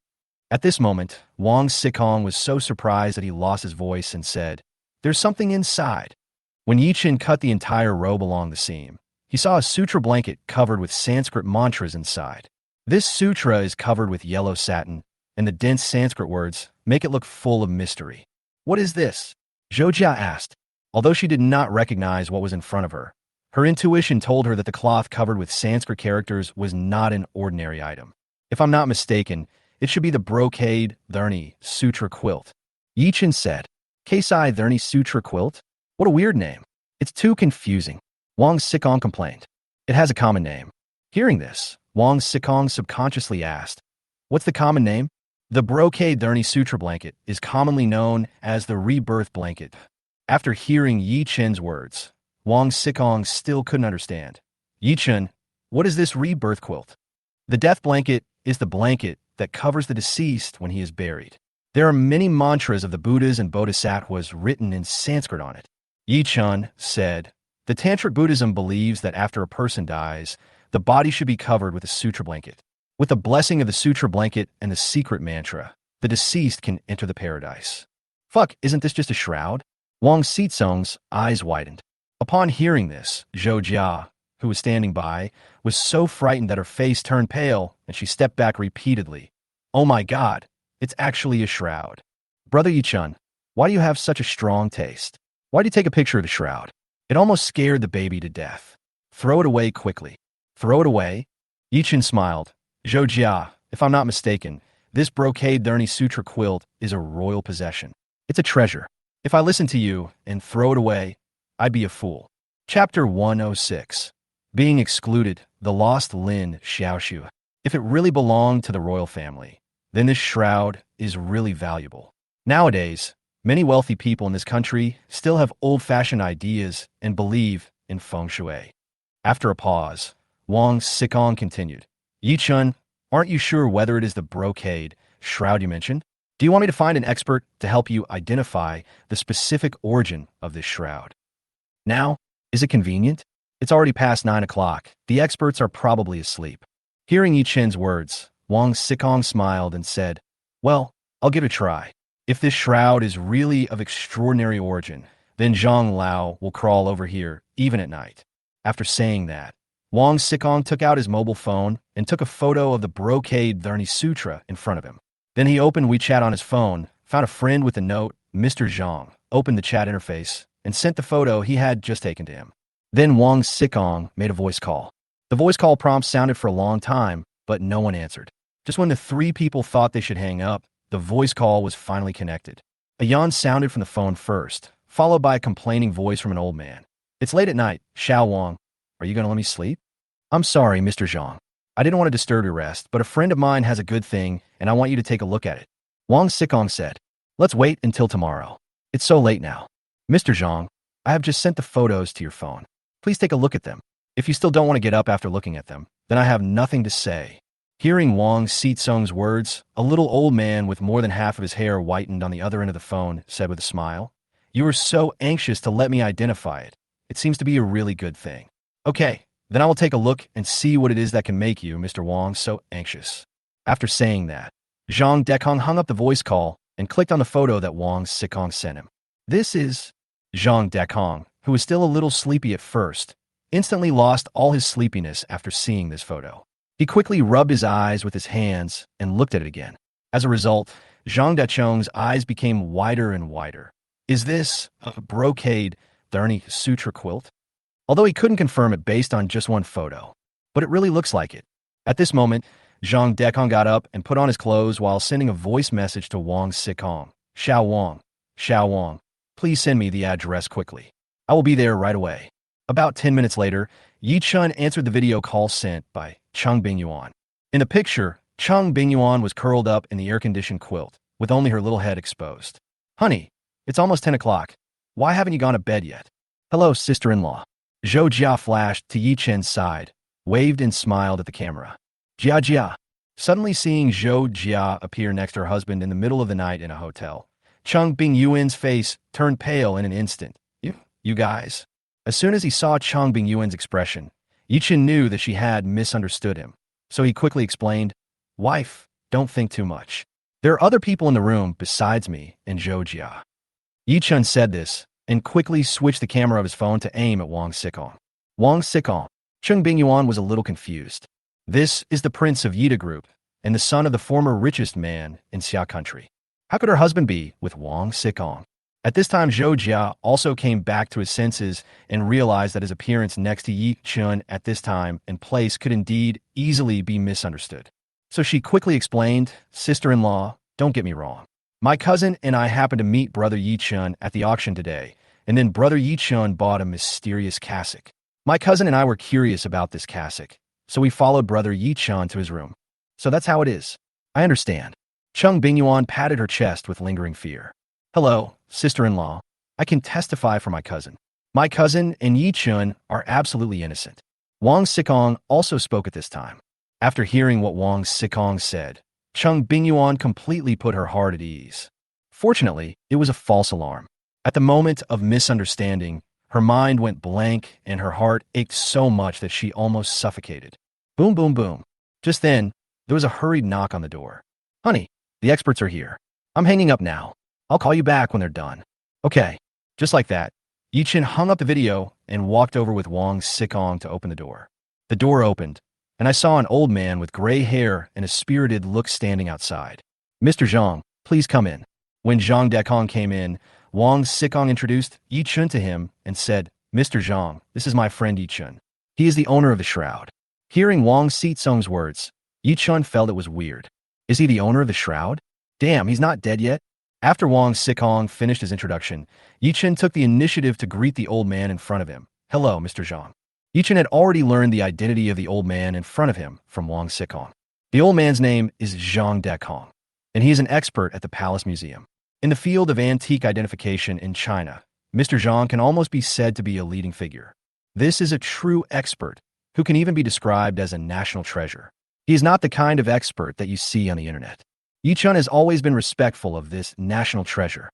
At this moment, Wang Xikong was so surprised that he lost his voice and said, There's something inside. When Ye Chun cut the entire robe along the seam, he saw a sutra blanket covered with Sanskrit mantras inside. This sutra is covered with yellow satin, and the dense Sanskrit words make it look full of mystery. What is this? Zhou Jia asked. Although she did not recognize what was in front of her, her intuition told her that the cloth covered with Sanskrit characters was not an ordinary item. If I'm not mistaken, it should be the brocade Dhurni sutra quilt. Ye Chun said. Kesai Dhurni sutra quilt? What a weird name. It's too confusing. Wang Xikong complained. It has a common name. Hearing this, Wang Xikong subconsciously asked, what's the common name? The brocade Dhurni sutra blanket is commonly known as the rebirth blanket. After hearing Ye Chun's words, Wang Xikong still couldn't understand. Ye Chun, what is this rebirth quilt? The death blanket is the blanket that covers the deceased when he is buried. There are many mantras of the Buddhas and Bodhisattvas written in Sanskrit on it. Ye Chun said, the Tantric Buddhism believes that after a person dies, the body should be covered with a sutra blanket. With the blessing of the sutra blanket and the secret mantra, the deceased can enter the paradise. Fuck, isn't this just a shroud? Wang Xizong's eyes widened. Upon hearing this, Zhou Jia, who was standing by, was so frightened that her face turned pale and she stepped back repeatedly. Oh my god, it's actually a shroud. Brother Ye Chun, why do you have such a strong taste? Why do you take a picture of the shroud? It almost scared the baby to death. Throw it away quickly. Throw it away? Ye Chun smiled. Zhou Jia, if I'm not mistaken, this brocade Dhurni sutra quilt is a royal possession. It's a treasure. If I listen to you and throw it away, I'd be a fool. Chapter 106. Being excluded, the lost Lin Xiaoxue. If it really belonged to the royal family, then this shroud is really valuable. Nowadays, many wealthy people in this country still have old-fashioned ideas and believe in feng shui. After a pause, Wang Xikong continued. Ye Chun, aren't you sure whether it is the brocade shroud you mentioned? Do you want me to find an expert to help you identify the specific origin of this shroud? Now, is it convenient? It's already past 9 o'clock. The experts are probably asleep. Hearing Ye Chun's words, Wang Xikong smiled and said, well, I'll give it a try. If this shroud is really of extraordinary origin, then Zhang Lao will crawl over here, even at night. After saying that, Wang Xikong took out his mobile phone and took a photo of the brocade Dhurni Sutra in front of him. Then he opened WeChat on his phone, found a friend with a note, Mr. Zhang, opened the chat interface, and sent the photo he had just taken to him. Then Wang Xikong made a voice call. The voice call prompt sounded for a long time, but no one answered. Just when the three people thought they should hang up, the voice call was finally connected. A yawn sounded from the phone first, followed by a complaining voice from an old man. It's late at night, Xiao Wang. Are you going to let me sleep? I'm sorry, Mr. Zhang. I didn't want to disturb your rest, but a friend of mine has a good thing, and I want you to take a look at it. Wang Xikong said. Let's wait until tomorrow. It's so late now. Mr. Zhang, I have just sent the photos to your phone. Please take a look at them. If you still don't want to get up after looking at them, then I have nothing to say. Hearing Wang Xizong's words, a little old man with more than half of his hair whitened on the other end of the phone said with a smile, you were so anxious to let me identify it. It seems to be a really good thing. Okay, then I will take a look and see what it is that can make you, Mr. Wang, so anxious. After saying that, Zhang Dekong hung up the voice call and clicked on the photo that Wang Xikong sent him. This is Zhang Dekong, who was still a little sleepy at first, instantly lost all his sleepiness after seeing this photo. He quickly rubbed his eyes with his hands and looked at it again. As a result, Zhang Dechong's eyes became wider and wider. Is this a brocade Dhurni Sutra quilt? Although he couldn't confirm it based on just one photo, but it really looks like it. At this moment, Zhang Dekong got up and put on his clothes while sending a voice message to Wang Xikong. Xiao Wang, please send me the address quickly. I will be there right away. About 10 minutes later, Ye Chun answered the video call sent by Cheng Bingyuan. In the picture, Cheng Bingyuan was curled up in the air-conditioned quilt, with only her little head exposed. Honey, it's almost 10 o'clock. Why haven't you gone to bed yet? Hello, sister-in-law. Zhou Jia flashed to Ye Chun's side, waved and smiled at the camera. Jia. Suddenly seeing Zhou Jia appear next to her husband in the middle of the night in a hotel, Cheng Bingyuan's face turned pale in an instant. You guys? As soon as he saw Cheng Bingyuan's expression, Ye Chun knew that she had misunderstood him, so he quickly explained, Wife, don't think too much. There are other people in the room besides me and Zhou Jia. Ye Chun said this, and quickly switched the camera of his phone to aim at Wang Xikong. Wang Xikong. Cheng Bingyuan was a little confused. This is the prince of Yida Group, and the son of the former richest man in Xia country. How could her husband be with Wang Xikong? At this time, Zhou Jia also came back to his senses and realized that his appearance next to Ye Chun at this time and place could indeed easily be misunderstood. So she quickly explained, "Sister-in-law, don't get me wrong. My cousin and I happened to meet brother Ye Chun at the auction today, and then brother Ye Chun bought a mysterious cassock. My cousin and I were curious about this cassock, so we followed brother Ye Chun to his room. So that's how it is. I understand." Cheng Bingyuan patted her chest with lingering fear. "Hello, sister-in-law. I can testify for my cousin. My cousin and Ye Chun are absolutely innocent." Wang Xikong also spoke at this time. After hearing what Wang Xikong said, Cheng Bingyuan completely put her heart at ease. Fortunately, it was a false alarm. At the moment of misunderstanding, her mind went blank and her heart ached so much that she almost suffocated. Boom, boom, boom. Just then, there was a hurried knock on the door. "Honey, the experts are here. I'm hanging up now. I'll call you back when they're done." "Okay." Just like that, Ye Chun hung up the video and walked over with Wang Xikong to open the door. The door opened, and I saw an old man with gray hair and a spirited look standing outside. "Mr. Zhang, please come in." When Zhang Dekong came in, Wang Xikong introduced Ye Chun to him and said, "Mr. Zhang, this is my friend Ye Chun. He is the owner of the shroud." Hearing Wang Xikong's words, Ye Chun felt it was weird. Is he the owner of the shroud? Damn, he's not dead yet? After Wang Xikong finished his introduction, Ye Chun took the initiative to greet the old man in front of him. "Hello, Mr. Zhang." Ye Chun had already learned the identity of the old man in front of him from Wang Xikong. The old man's name is Zhang Dekong, and he is an expert at the Palace Museum. In the field of antique identification in China, Mr. Zhang can almost be said to be a leading figure. This is a true expert who can even be described as a national treasure. He is not the kind of expert that you see on the internet. Ye Chun has always been respectful of this national treasure.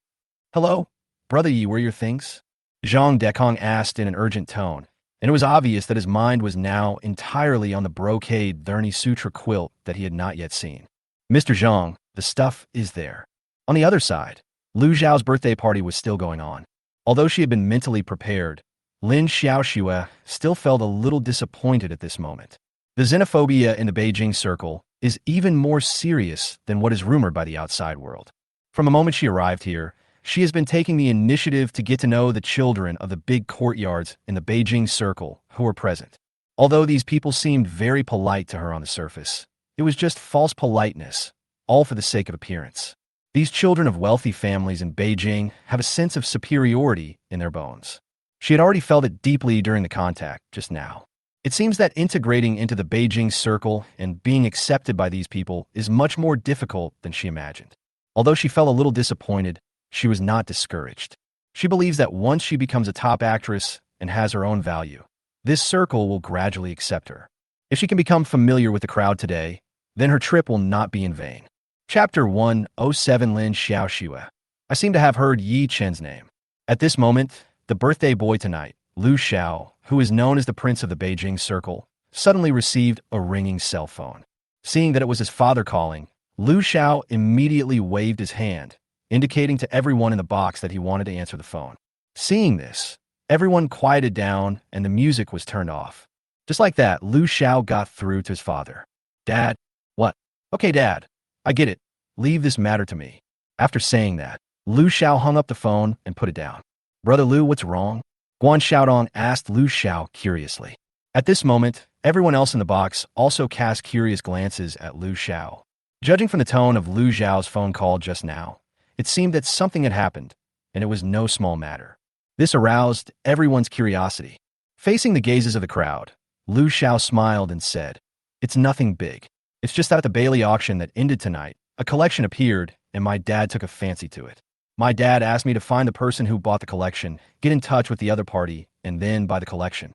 "Hello, brother Yi, where are your things?" Zhang Dekong asked in an urgent tone, and it was obvious that his mind was now entirely on the brocade Thurney Sutra quilt that he had not yet seen. "Mr. Zhang, the stuff is there." On the other side, Lu Zhao's birthday party was still going on. Although she had been mentally prepared, Lin Xiaoxue still felt a little disappointed at this moment. The xenophobia in the Beijing circle is even more serious than what is rumored by the outside world. From the moment she arrived here, she has been taking the initiative to get to know the children of the big courtyards in the Beijing circle who were present. Although these people seemed very polite to her on the surface, it was just false politeness, all for the sake of appearance. These children of wealthy families in Beijing have a sense of superiority in their bones. She had already felt it deeply during the contact just now. It seems that integrating into the Beijing circle and being accepted by these people is much more difficult than she imagined. Although she felt a little disappointed, she was not discouraged. She believes that once she becomes a top actress and has her own value, this circle will gradually accept her. If she can become familiar with the crowd today, then her trip will not be in vain. Chapter 107 Lin Xiaoxue. I seem to have heard Yi Chen's name. At this moment, the birthday boy tonight, Lu Xiao, who is known as the Prince of the Beijing Circle, suddenly received a ringing cell phone. Seeing that it was his father calling, Lu Xiao immediately waved his hand, indicating to everyone in the box that he wanted to answer the phone. Seeing this, everyone quieted down and the music was turned off. Just like that, Lu Xiao got through to his father. "Dad." "What?" "Okay, Dad. I get it. Leave this matter to me." After saying that, Lu Xiao hung up the phone and put it down. "Brother Lu, what's wrong?" Guan Xiaodong asked Lu Xiao curiously. At this moment, everyone else in the box also cast curious glances at Lu Xiao. Judging from the tone of Lu Xiao's phone call just now, it seemed that something had happened, and it was no small matter. This aroused everyone's curiosity. Facing the gazes of the crowd, Lu Xiao smiled and said, "It's nothing big. It's just that at the Bailey auction that ended tonight, a collection appeared, and my dad took a fancy to it. My dad asked me to find the person who bought the collection, get in touch with the other party, and then buy the collection."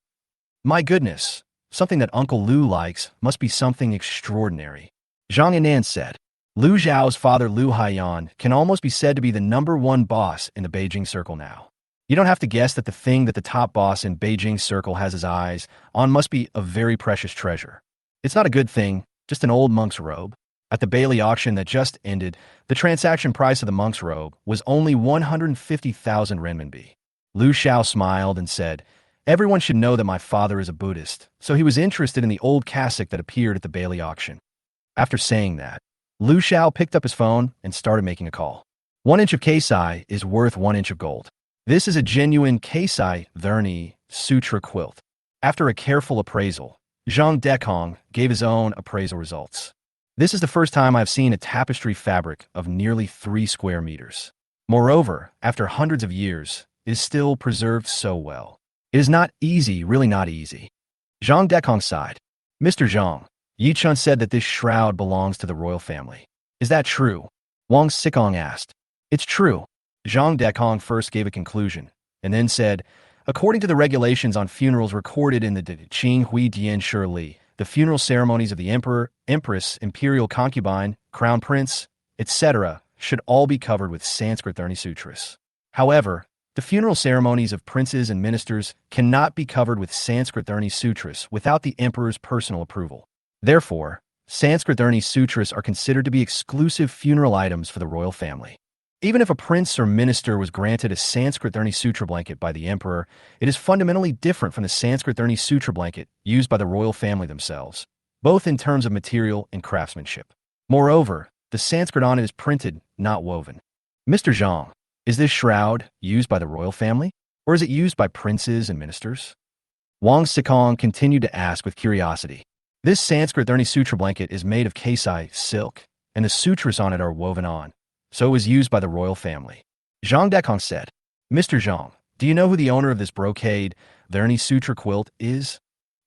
My goodness, something that Uncle Lu likes must be something extraordinary. Zhang Yanan said. Lu Zhao's father Lu Haiyan can almost be said to be the #1 boss in the Beijing circle now. You don't have to guess that the thing that the top boss in Beijing circle has his eyes on must be a very precious treasure. It's not a good thing, just an old monk's robe. At the Bailey auction that just ended, the transaction price of the monk's robe was only 150,000 renminbi. Liu Xiao smiled and said, "Everyone should know that my father is a Buddhist, so he was interested in the old cassock that appeared at the Bailey auction." After saying that, Liu Xiao picked up his phone and started making a call. 1 inch of Keisai is worth 1 inch of gold. This is a genuine Keisai Verni sutra quilt. After a careful appraisal, Zhang Dekong gave his own appraisal results. This is the first time I've seen a tapestry fabric of nearly 3 square meters. Moreover, after hundreds of years, it is still preserved so well. It is not easy, really not easy. Zhang Dekong sighed. "Mr. Zhang, Ye Chun said that this shroud belongs to the royal family. Is that true?" Wang Xikong asked. "It's true." Zhang Dekong first gave a conclusion, and then said, "According to the regulations on funerals recorded in the Qing Hui Dian Shi Li, the funeral ceremonies of the emperor, empress, imperial concubine, crown prince, etc., should all be covered with Sanskrit Dharni Sutras. However, the funeral ceremonies of princes and ministers cannot be covered with Sanskrit Dharni Sutras without the emperor's personal approval. Therefore, Sanskrit Dharni Sutras are considered to be exclusive funeral items for the royal family. Even if a prince or minister was granted a Sanskrit Dharni Sutra blanket by the emperor, it is fundamentally different from the Sanskrit Dharni Sutra blanket used by the royal family themselves, both in terms of material and craftsmanship. Moreover, the Sanskrit on it is printed, not woven. Mr. Zhang, is this shroud used by the royal family, or is it used by princes and ministers? Wang Xikong continued to ask with curiosity. This Sanskrit Dharni Sutra blanket is made of Keisai silk, and the sutras on it are woven on, so it was used by the royal family. Zhang Dekong said, "Mr. Zhang, do you know who the owner of this brocade Dharni Sutra quilt is?"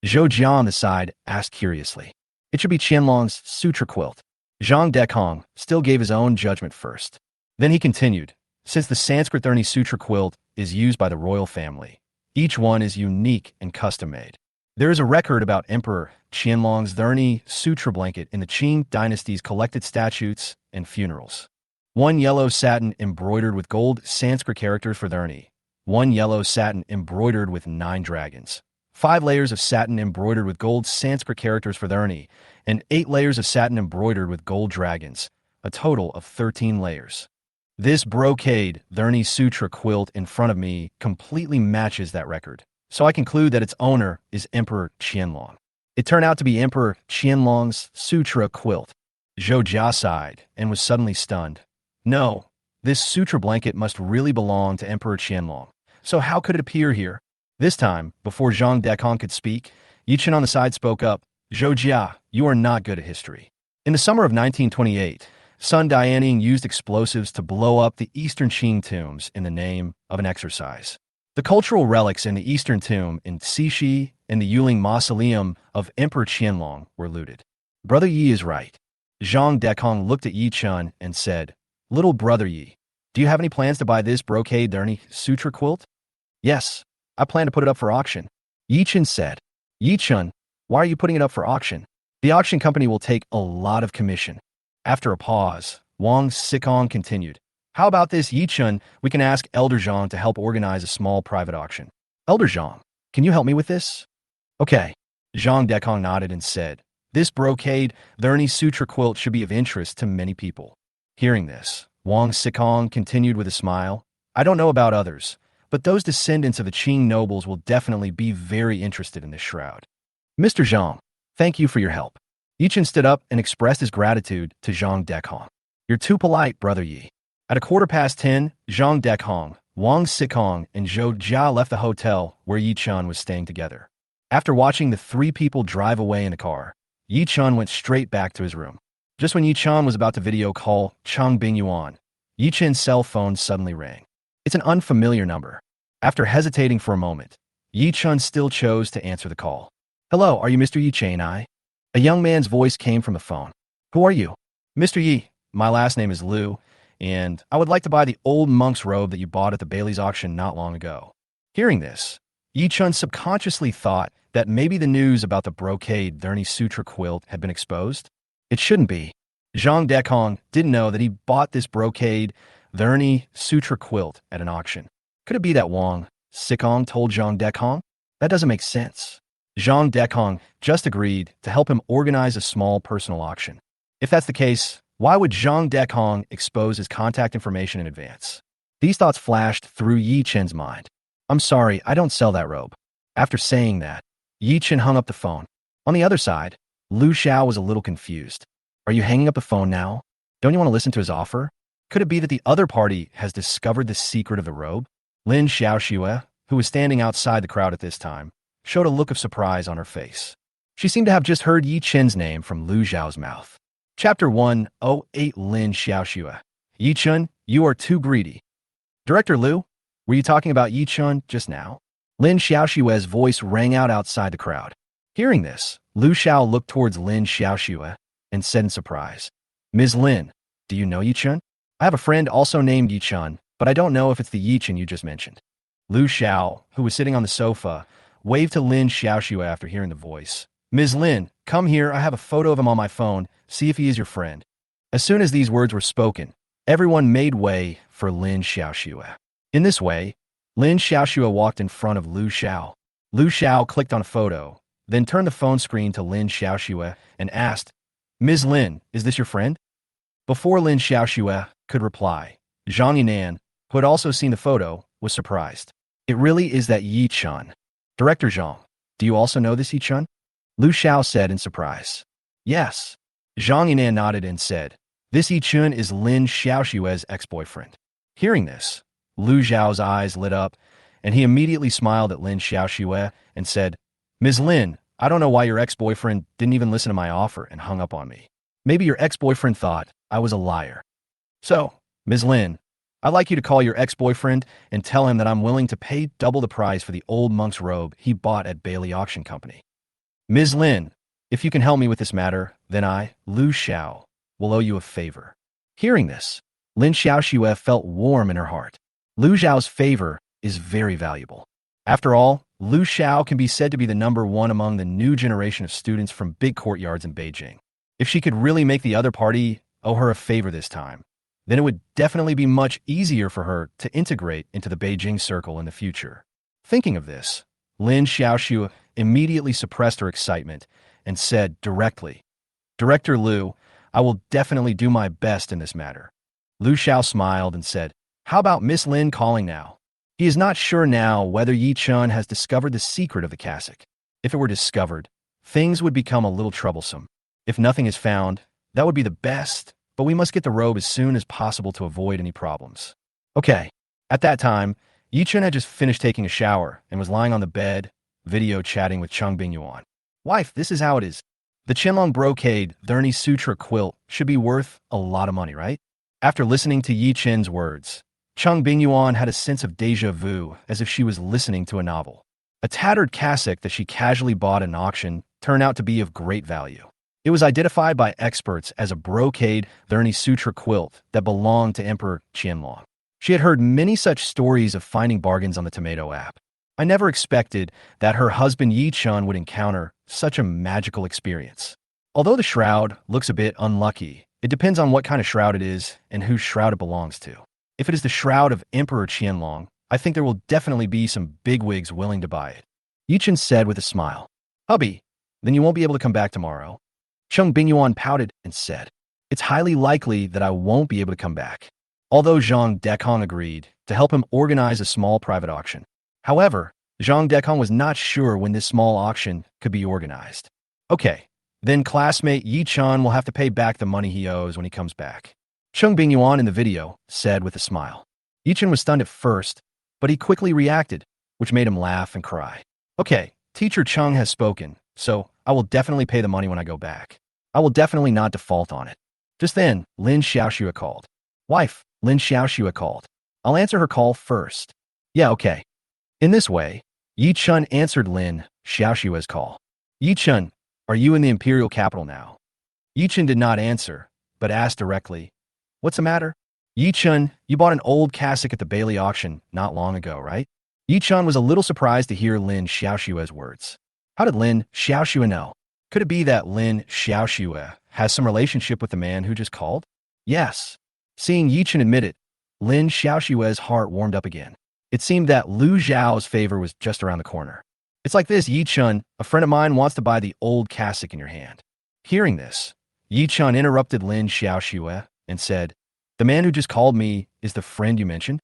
Zhou Jia on the side asked curiously. "It should be Qianlong's sutra quilt." Zhang Dekong still gave his own judgment first. Then he continued, "Since the Sanskrit Dharni Sutra quilt is used by the royal family, each one is unique and custom-made. There is a record about Emperor Qianlong's Dharni Sutra blanket in the Qing dynasty's collected statutes and funerals. 1 yellow satin embroidered with gold Sanskrit characters for Dharni, 1 yellow satin embroidered with 9 dragons, 5 layers of satin embroidered with gold Sanskrit characters for Dharni, and 8 layers of satin embroidered with gold dragons, a total of 13 layers. This brocade Dharni Sutra quilt in front of me completely matches that record, so I conclude that its owner is Emperor Qianlong. It turned out to be Emperor Qianlong's sutra quilt." Zhou Jia sighed and was suddenly stunned. "No, this sutra blanket must really belong to Emperor Qianlong. So how could it appear here?" This time, before Zhang Dekong could speak, Ye Chun on the side spoke up. "Zhou Jia, you are not good at history. In the summer of 1928, Sun Dianying used explosives to blow up the Eastern Qing tombs in the name of an exercise. The cultural relics in the Eastern tomb in Cixi and the Yuling mausoleum of Emperor Qianlong were looted. Brother Yi is right." Zhang Dekong looked at Ye Chun and said, "Little brother Yi, do you have any plans to buy this brocade Dharni Sutra quilt?" "Yes, I plan to put it up for auction," Ye Chun said. "Ye Chun, why are you putting it up for auction?" "The auction company will take a lot of commission." After a pause, Wang Xikong continued, "How about this, Ye Chun? We can ask Elder Zhang to help organize a small private auction." "Elder Zhang, can you help me with this?" "Okay." Zhang Dekong nodded and said, "This brocade Dharni Sutra quilt should be of interest to many people." Hearing this, Wang Xikong continued with a smile, "I don't know about others, but those descendants of the Qing nobles will definitely be very interested in this shroud." "Mr. Zhang, thank you for your help." Ye Chun stood up and expressed his gratitude to Zhang Dekong. "You're too polite, Brother Yi." At 10:15, Zhang Dekong, Wang Xikong, and Zhou Jia left the hotel where Ye Chun was staying together. After watching the 3 people drive away in the car, Ye Chun went straight back to his room. Just when Ye Chun was about to video call Cheng Bingyuan, Ye Chun's cell phone suddenly rang. It's an unfamiliar number. After hesitating for a moment, Ye Chun still chose to answer the call. "Hello, are you Mr. Ye Chun? A young man's voice came from the phone. "Who are you?" "Mr. Yi, my last name is Liu, and I would like to buy the old monk's robe that you bought at the Bailey's auction not long ago." Hearing this, Ye Chun subconsciously thought that maybe the news about the brocade Dharni Sutra quilt had been exposed. It shouldn't be. Zhang Dekong didn't know that he bought this brocade Dharni Sutra quilt at an auction. Could it be that Wang Xikong told Zhang Dekong? That doesn't make sense. Zhang Dekong just agreed to help him organize a small personal auction. If that's the case, why would Zhang Dekong expose his contact information in advance? These thoughts flashed through Ye Chun's mind. I'm sorry, I don't sell that robe. After saying that, Ye Chun hung up the phone. On the other side, Lu Xiao was a little confused. Are you hanging up the phone now? Don't you want to listen to his offer? Could it be that the other party has discovered the secret of the robe? Lin Xiaoxue, who was standing outside the crowd at this time, showed a look of surprise on her face. She seemed to have just heard Ye Chun's name from Lu Xiao's mouth. Chapter 108 Lin Xiaoxue. Ye Chun, you are too greedy. Director Lu, were you talking about Ye Chun just now? Lin Xiaoxue's voice rang out outside the crowd. Hearing this, Lu Xiao looked towards Lin Xiaoxue and said in surprise, Ms. Lin, do you know Ye Chun? I have a friend also named Ye Chun, but I don't know if it's the Ye Chun you just mentioned. Lu Xiao, who was sitting on the sofa, waved to Lin Xiaoxue after hearing the voice. Ms. Lin, come here, I have a photo of him on my phone, see if he is your friend. As soon as these words were spoken, everyone made way for Lin Xiaoxue. In this way, Lin Xiaoxue walked in front of Lu Xiao. Lu Xiao clicked on a photo, then turned the phone screen to Lin Xiaoxue and asked, Ms. Lin, is this your friend? Before Lin Xiaoxue could reply, Zhang Yinan, who had also seen the photo, was surprised. It really is that Ye Chun. Director Zhang, do you also know this Ye Chun? Lu Xiao said in surprise. Yes. Zhang Yinan nodded and said, this Ye Chun is Lin Xiaoxue's ex-boyfriend. Hearing this, Lu Xiao's eyes lit up, and he immediately smiled at Lin Xiaoxue and said, Ms. Lin, I don't know why your ex-boyfriend didn't even listen to my offer and hung up on me. Maybe your ex-boyfriend thought I was a liar. So, Ms. Lin, I'd like you to call your ex-boyfriend and tell him that I'm willing to pay double the price for the old monk's robe he bought at Bailey Auction Company. Ms. Lin, if you can help me with this matter, then I, Lu Xiao, will owe you a favor. Hearing this, Lin Xiaoxue felt warm in her heart. Lu Xiao's favor is very valuable. After all, Lu Xiao can be said to be the #1 among the new generation of students from big courtyards in Beijing. If she could really make the other party owe her a favor this time, then it would definitely be much easier for her to integrate into the Beijing circle in the future. Thinking of this, Lin Xiaoxue immediately suppressed her excitement and said directly, Director Lu, I will definitely do my best in this matter. Lu Xiao smiled and said, how about Miss Lin calling now? He is not sure now whether Ye Chun has discovered the secret of the cassock. If it were discovered, things would become a little troublesome. If nothing is found, that would be the best, but we must get the robe as soon as possible to avoid any problems. Okay. At that time, Ye Chun had just finished taking a shower and was lying on the bed, video chatting with Cheng Bingyuan. Wife, this is how it is. The Qianlong brocade, Thurney sutra quilt should be worth a lot of money, right? After listening to Ye Chun's words, Cheng Bingyuan had a sense of déjà vu, as if she was listening to a novel. A tattered cassock that she casually bought at an auction turned out to be of great value. It was identified by experts as a brocade Thurney sutra quilt that belonged to Emperor Qianlong. She had heard many such stories of finding bargains on the Tomato app. I never expected that her husband Ye Chun would encounter such a magical experience. Although the shroud looks a bit unlucky, it depends on what kind of shroud it is and whose shroud it belongs to. If it is the shroud of Emperor Qianlong, I think there will definitely be some bigwigs willing to buy it. Ye Chun said with a smile. Hubby, then you won't be able to come back tomorrow. Cheng Bingyuan pouted and said, it's highly likely that I won't be able to come back. Although Zhang Dekong agreed to help him organize a small private auction. However, Zhang Dekong was not sure when this small auction could be organized. Okay, then classmate Ye Chun will have to pay back the money he owes when he comes back. Cheng Bingyuan in the video said with a smile. Ye Chun was stunned at first, but he quickly reacted, which made him laugh and cry. Okay, teacher Chung has spoken, so I will definitely pay the money when I go back. I will definitely not default on it. Just then, Lin Xiaoxue called. Wife, Lin Xiaoxue called. I'll answer her call first. Yeah, okay. In this way, Ye Chun answered Lin Xiaoxue's call. Ye Chun, are you in the imperial capital now? Ye Chun did not answer, but asked directly, what's the matter? Ye Chun, you bought an old cassock at the Bailey auction not long ago, right? Ye Chun was a little surprised to hear Lin Xiaoxue's words. How did Lin Xiaoxue know? Could it be that Lin Xiaoxue has some relationship with the man who just called? Yes. Seeing Ye Chun admit it, Lin Xiaoxue's heart warmed up again. It seemed that Lu Xiao's favor was just around the corner. It's like this, Ye Chun, a friend of mine wants to buy the old cassock in your hand. Hearing this, Ye Chun interrupted Lin Xiaoxue and said, "The man who just called me is the friend you mentioned?"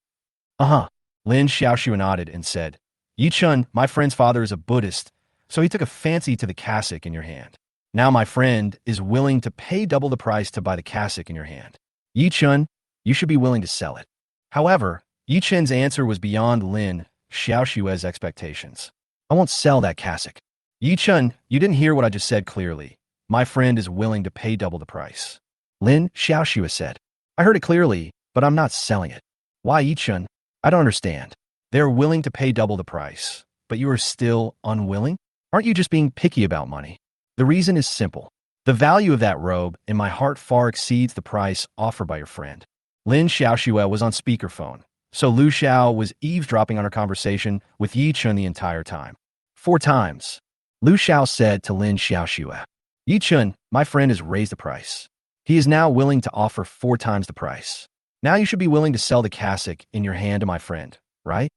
"Uh-huh." Lin Xiaoxue nodded and said, "Ye Chun, my friend's father is a Buddhist, so he took a fancy to the cassock in your hand. Now my friend is willing to pay double the price to buy the cassock in your hand. Ye Chun, you should be willing to sell it." However, Ye Chun's answer was beyond Lin Xiaoxue's expectations. "I won't sell that cassock." "Ye Chun, you didn't hear what I just said clearly. My friend is willing to pay double the price." Lin Xiaoxue said, "I heard it clearly, but I'm not selling it." "Why, Ye Chun? I don't understand. They're willing to pay double the price, but you are still unwilling? Aren't you just being picky about money?" "The reason is simple. The value of that robe in my heart far exceeds the price offered by your friend." Lin Xiaoxue was on speakerphone, so Lu Xiao was eavesdropping on her conversation with Ye Chun the entire time. 4 times. Lu Xiao said to Lin Xiaoxue, "Ye Chun, my friend has raised the price. He is now willing to offer 4 times the price. Now you should be willing to sell the cassock in your hand to my friend, right?"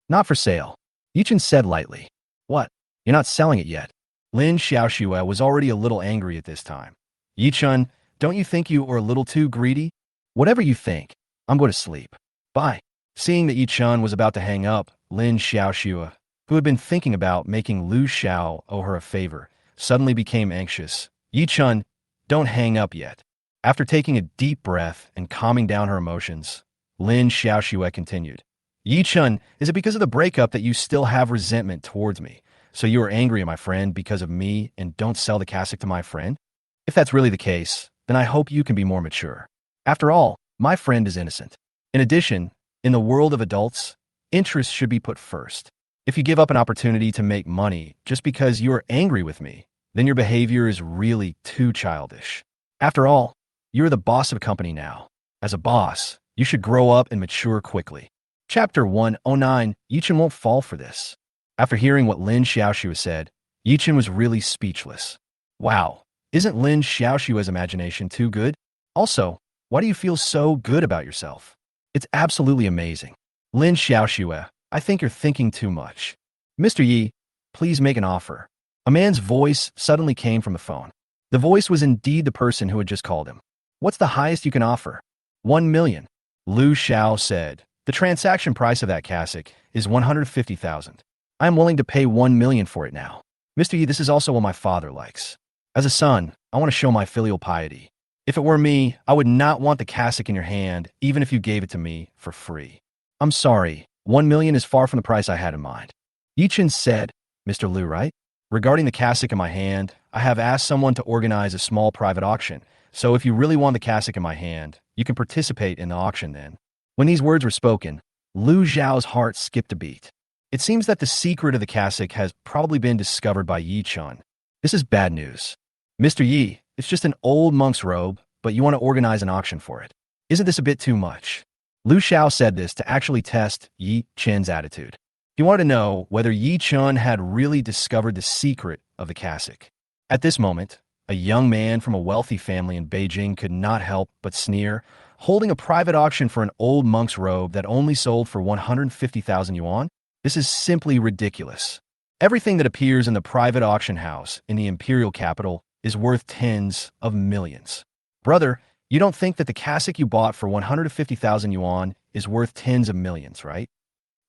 "Not for sale," Ye Chun said lightly. "What? You're not selling it yet?" Lin Xiaoxue was already a little angry at this time. "Ye Chun, don't you think you are a little too greedy? Whatever you think, I'm going to sleep. Bye." Seeing that Ye Chun was about to hang up, Lin Xiaoxue, who had been thinking about making Lu Xiao owe her a favor, suddenly became anxious. "Ye Chun, don't hang up yet." After taking a deep breath and calming down her emotions, Lin Xiaoxue continued, "Ye Chun, is it because of the breakup that you still have resentment towards me? So you are angry at my friend because of me and don't sell the cassock to my friend? If that's really the case, then I hope you can be more mature. After all, my friend is innocent. In addition, in the world of adults, interests should be put first. If you give up an opportunity to make money just because you are angry with me, then your behavior is really too childish. After all, you're the boss of a company now. As a boss, you should grow up and mature quickly." Chapter 109, Ye Chun won't fall for this. After hearing what Lin Xiaoxue said, Ye Chun was really speechless. Wow, isn't Lin Xiaoxue's imagination too good? Also, why do you feel so good about yourself? It's absolutely amazing. Lin Xiaoxue, I think you're thinking too much. "Mr. Yi, please make an offer." A man's voice suddenly came from the phone. The voice was indeed the person who had just called him. "What's the highest you can offer?" 1 million. Lu Xiao said, "The transaction price of that cassock is 150,000. I am willing to pay 1 million for it now. Mr. Yi, this is also what my father likes. As a son, I want to show my filial piety. If it were me, I would not want the cassock in your hand, even if you gave it to me for free." "I'm sorry, 1 million is far from the price I had in mind." Ye Chun said, "Mr. Lu, right? Regarding the cassock in my hand, I have asked someone to organize a small private auction, so if you really want the cassock in my hand, you can participate in the auction then." When these words were spoken, Lu Zhao's heart skipped a beat. It seems that the secret of the cassock has probably been discovered by Ye Chun. This is bad news. "Mr. Yi, it's just an old monk's robe, but you want to organize an auction for it. Isn't this a bit too much?" Lu Xiao said this to actually test Ye Chun's attitude. He wanted to know whether Ye Chun had really discovered the secret of the cassock. At this moment, a young man from a wealthy family in Beijing could not help but sneer, holding a private auction for an old monk's robe that only sold for 150,000 yuan? This is simply ridiculous. Everything that appears in the private auction house in the imperial capital is worth tens of millions. Brother, you don't think that the cassock you bought for 150,000 yuan is worth tens of millions, right?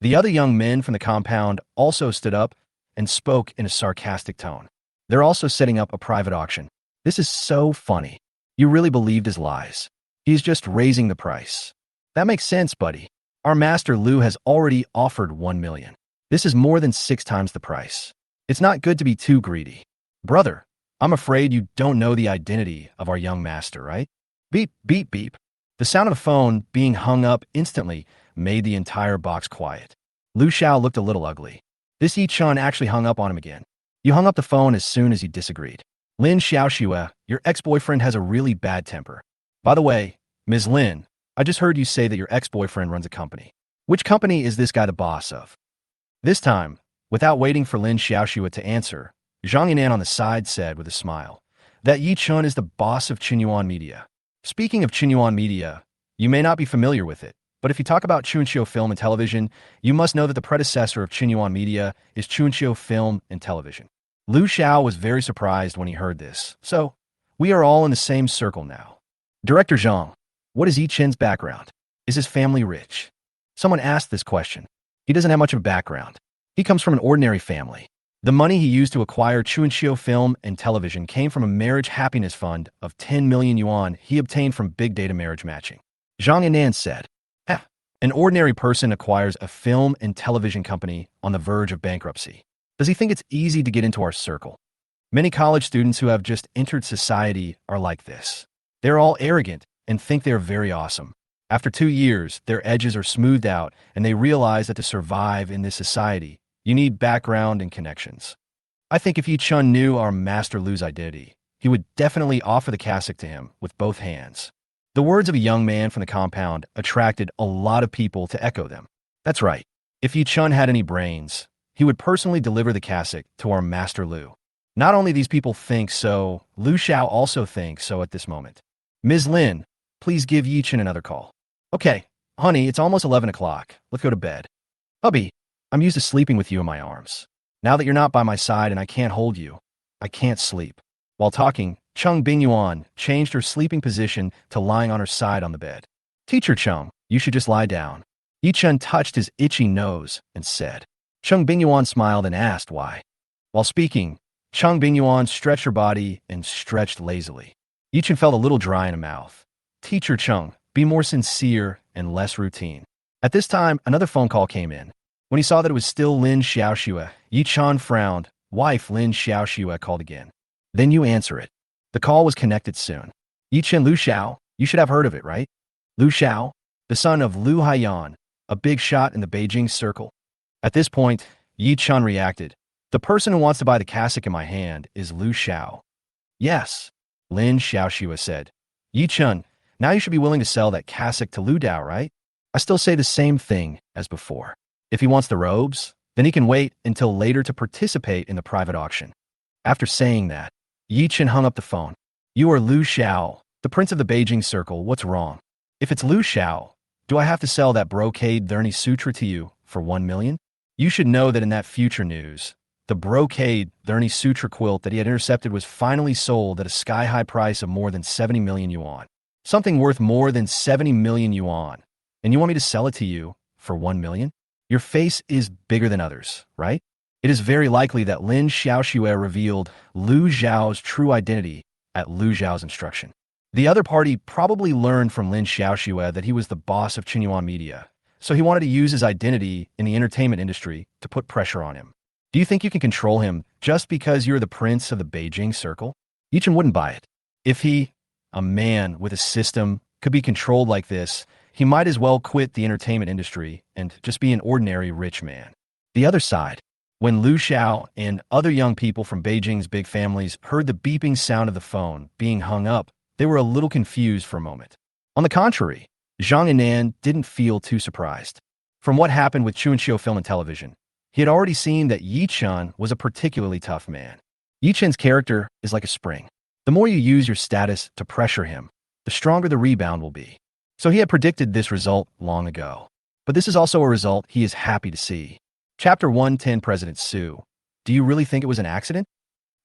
The other young men from the compound also stood up and spoke in a sarcastic tone. They're also setting up a private auction. This is so funny. You really believed his lies. He's just raising the price. That makes sense, buddy. Our master Lu has already offered 1 million. This is more than 6 times the price. It's not good to be too greedy. Brother, I'm afraid you don't know the identity of our young master, right? Beep, beep, beep. The sound of the phone being hung up instantly made the entire box quiet. Lu Xiao looked a little ugly. This Ye Chun actually hung up on him again. You hung up the phone as soon as he disagreed. Lin Xiaoxue, your ex-boyfriend has a really bad temper. By the way, Ms. Lin, I just heard you say that your ex-boyfriend runs a company. Which company is this guy the boss of? This time, without waiting for Lin Xiaoxue to answer, Zhang Yinan on the side said with a smile that Ye Chun is the boss of Qinyuan Media. Speaking of Qinyuan Media, you may not be familiar with it, but if you talk about Chunqiu Film and Television, you must know that the predecessor of Qinyuan Media is Chunqiu Film and Television. Lu Xiao was very surprised when he heard this. So, We are all in the same circle now. Director Zhang, what is Ye Chun's background? Is his family rich? Someone asked this question. He doesn't have much of a background. He comes from an ordinary family. The money he used to acquire Chuanxiu film and television came from a marriage happiness fund of 10 million yuan he obtained from big data marriage matching. Zhang Yanan said, an ordinary person acquires a film and television company on the verge of bankruptcy. Does he think it's easy to get into our circle? Many college students who have just entered society are like this. They're all arrogant and think they're very awesome. After 2 years, their edges are smoothed out and they realize that to survive in this society, you need background and connections. I think if Ye Chun knew our Master Lu's identity, he would definitely offer the cassock to him with both hands. The words of a young man from the compound attracted a lot of people to echo them. That's right. If Ye Chun had any brains, he would personally deliver the cassock to our Master Lu. Not only these people think so, Lin Xiaoxue also thinks so at this moment. Ms. Lin, please give Ye Chun another call. Okay, honey, it's almost 11 o'clock. Let's go to bed. Hubby, I'm used to sleeping with you in my arms. Now that you're not by my side and I can't hold you, I can't sleep. While talking, Cheng Bingyuan changed her sleeping position to lying on her side on the bed. Teacher Chung, you should just lie down. Ye Chun touched his itchy nose and said. Cheng Bingyuan smiled and asked why. While speaking, Cheng Bingyuan stretched her body and stretched lazily. Ye Chun felt a little dry in the mouth. Teacher Chung, be more sincere and less routine. At this time, another phone call came in. When he saw that it was still Lin Xiaoxue, Ye Chun frowned. Wife Lin Xiaoxue called again. Then you answer it. The call was connected soon. Ye Chun Lu Xiao, you should have heard of it, right? Lu Xiao, the son of Lu Haiyan, a big shot in the Beijing circle. At this point, Ye Chun reacted. The person who wants to buy the cassock in my hand is Lu Xiao. Yes, Lin Xiaoxue said. Ye Chun, now you should be willing to sell that cassock to Lu Dao, right? I still say the same thing as before. If he wants the robes, then he can wait until later to participate in the private auction. After saying that, Ye Chun hung up the phone. You are Lu Xiao, the prince of the Beijing circle. What's wrong? If it's Lu Xiao, do I have to sell that brocade Dhurni sutra to you for 1 million? You should know that in that future news, the brocade Dhurni sutra quilt that he had intercepted was finally sold at a sky-high price of more than 70 million yuan. Something worth more than 70 million yuan. And you want me to sell it to you for 1 million? Your face is bigger than others, right? It is very likely that Lin Xiaoxue revealed Lu Zhao's true identity at Lu Zhao's instruction. The other party probably learned from Lin Xiaoxue that he was the boss of Qinyuan Media, so he wanted to use his identity in the entertainment industry to put pressure on him. Do you think you can control him just because you're the prince of the Beijing circle? Ye Chun wouldn't buy it. If he, a man with a system, could be controlled like this, he might as well quit the entertainment industry and just be an ordinary rich man. The other side. When Lu Xiao and other young people from Beijing's big families heard the beeping sound of the phone being hung up, they were a little confused for a moment. On the contrary, Zhang Yanan didn't feel too surprised. From what happened with Chuanxiu film and television, he had already seen that Ye Chun was a particularly tough man. Ye Chun's character is like a spring. The more you use your status to pressure him, the stronger the rebound will be. So he had predicted this result long ago. But this is also a result he is happy to see. Chapter 110 President Su. Do you really think it was an accident?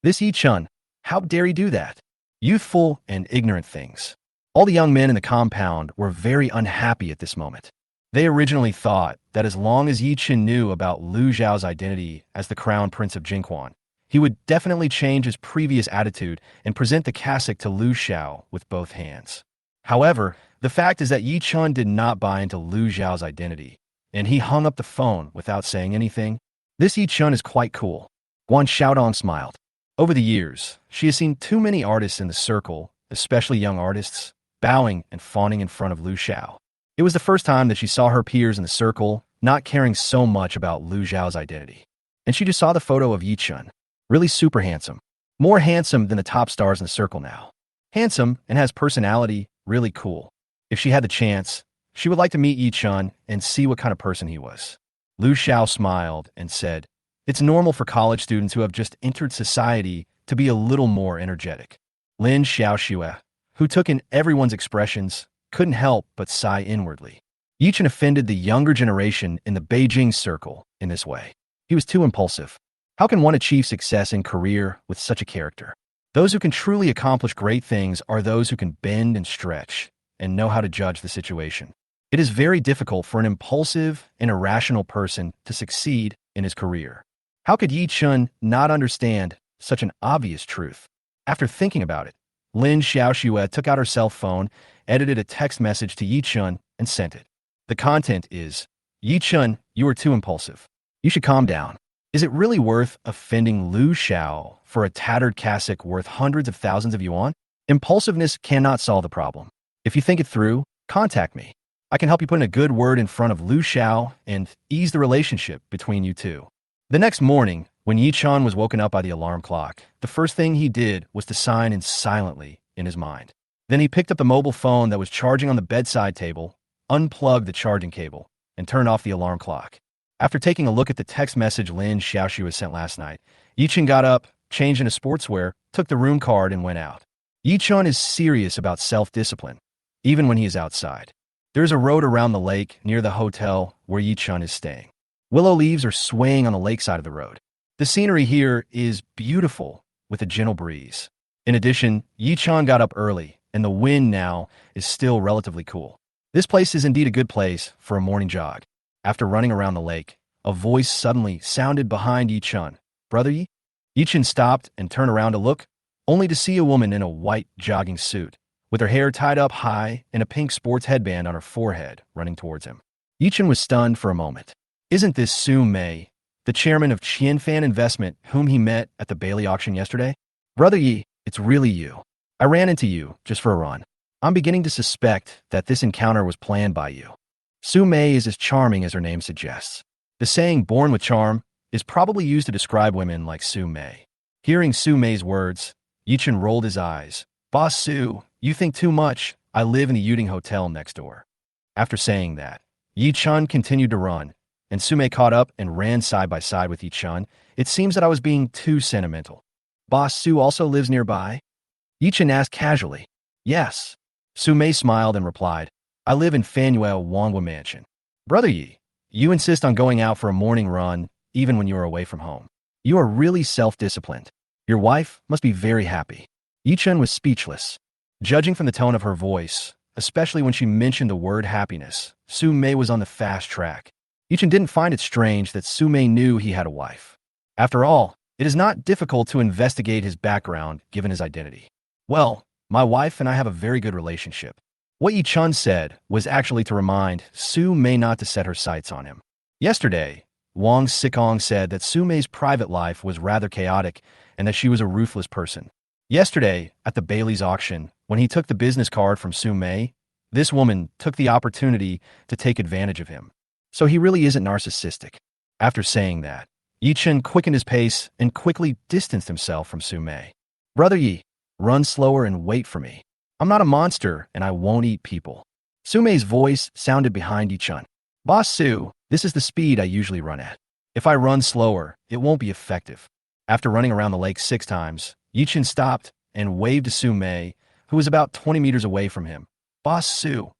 This Ye Chun, how dare he do that? Youthful and ignorant things. All the young men in the compound were very unhappy at this moment. They originally thought that as long as Ye Chun knew about Lu Zhao's identity as the crown prince of Jinquan, he would definitely change his previous attitude and present the cassock to Lu Xiao with both hands. However, the fact is that Ye Chun did not buy into Lu Zhao's identity, and he hung up the phone without saying anything. This Ye Chun is quite cool. Guan Xiaodong smiled. Over the years, she has seen too many artists in the circle, especially young artists, bowing and fawning in front of Lu Xiao. It was the first time that she saw her peers in the circle not caring so much about Lu Zhao's identity. And she just saw the photo of Ye Chun. Really super handsome. More handsome than the top stars in the circle now. Handsome and has personality, really cool. If she had the chance, she would like to meet Ye Chun and see what kind of person he was. Lu Xiao smiled and said, it's normal for college students who have just entered society to be a little more energetic. Lin Xiaoxue, who took in everyone's expressions, couldn't help but sigh inwardly. Ye Chun offended the younger generation in the Beijing circle in this way. He was too impulsive. How can one achieve success in career with such a character? Those who can truly accomplish great things are those who can bend and stretch and know how to judge the situation. It is very difficult for an impulsive and irrational person to succeed in his career. How could Ye Chun not understand such an obvious truth? After thinking about it, Lin Xiaoxue took out her cell phone, edited a text message to Ye Chun, and sent it. The content is, Ye Chun, you are too impulsive. You should calm down. Is it really worth offending Lu Xiao for a tattered cassock worth hundreds of thousands of yuan? Impulsiveness cannot solve the problem. If you think it through, contact me. I can help you put in a good word in front of Lu Xiao and ease the relationship between you two. The next morning, when Ye Chun was woken up by the alarm clock, the first thing he did was to sign in silently in his mind. Then he picked up the mobile phone that was charging on the bedside table, unplugged the charging cable, and turned off the alarm clock. After taking a look at the text message Lin Xiaoxue sent last night, Ye Chun got up, changed into sportswear, took the room card, and went out. Ye Chun is serious about self-discipline, even when he is outside. There is a road around the lake near the hotel where Ye Chun is staying. Willow leaves are swaying on the lakeside of the road. The scenery here is beautiful with a gentle breeze. In addition, Ye Chun got up early, and the wind now is still relatively cool. This place is indeed a good place for a morning jog. After running around the lake, a voice suddenly sounded behind Ye Chun. Brother Ye? Ye Chun stopped and turned around to look, only to see a woman in a white jogging suit, with her hair tied up high and a pink sports headband on her forehead, running towards him. Ye Chun was stunned for a moment. Isn't this Su Mei, the chairman of Qianfan Investment, whom he met at the Bailey auction yesterday? Brother Ye, it's really you. I ran into you just for a run. I'm beginning to suspect that this encounter was planned by you. Su Mei is as charming as her name suggests. The saying born with charm is probably used to describe women like Su Mei. Hearing Su Mei's words, Ye Chun rolled his eyes. Boss Su, you think too much. I live in the Yuding Hotel next door. After saying that, Ye Chun continued to run, and Su Mei caught up and ran side by side with Ye Chun. It seems that I was being too sentimental. Boss Su also lives nearby? Ye Chun asked casually. Yes. Su Mei smiled and replied, I live in Fanuel Wanghua Mansion. Brother Ye, you insist on going out for a morning run even when you are away from home. You are really self-disciplined. Your wife must be very happy. Ye Chun was speechless. Judging from the tone of her voice, especially when she mentioned the word happiness, Su Mei was on the fast track. Ye Chun didn't find it strange that Su Mei knew he had a wife. After all, it is not difficult to investigate his background given his identity. Well, my wife and I have a very good relationship. What Ye Chun said was actually to remind Su Mei not to set her sights on him. Yesterday, Wang Sikong said that Su Mei's private life was rather chaotic and that she was a ruthless person. Yesterday, at the Bailey's auction, when he took the business card from Su Mei, this woman took the opportunity to take advantage of him. So he really isn't narcissistic. After saying that, Ye Chun quickened his pace and quickly distanced himself from Su Mei. Brother Ye, run slower and wait for me. I'm not a monster and I won't eat people. Su Mei's voice sounded behind Ye Chun. Boss Su, this is the speed I usually run at. If I run slower, it won't be effective. After running around the lake 6 times, Ye Chun stopped and waved to Su Mei, who was about 20 meters away from him. Boss Su,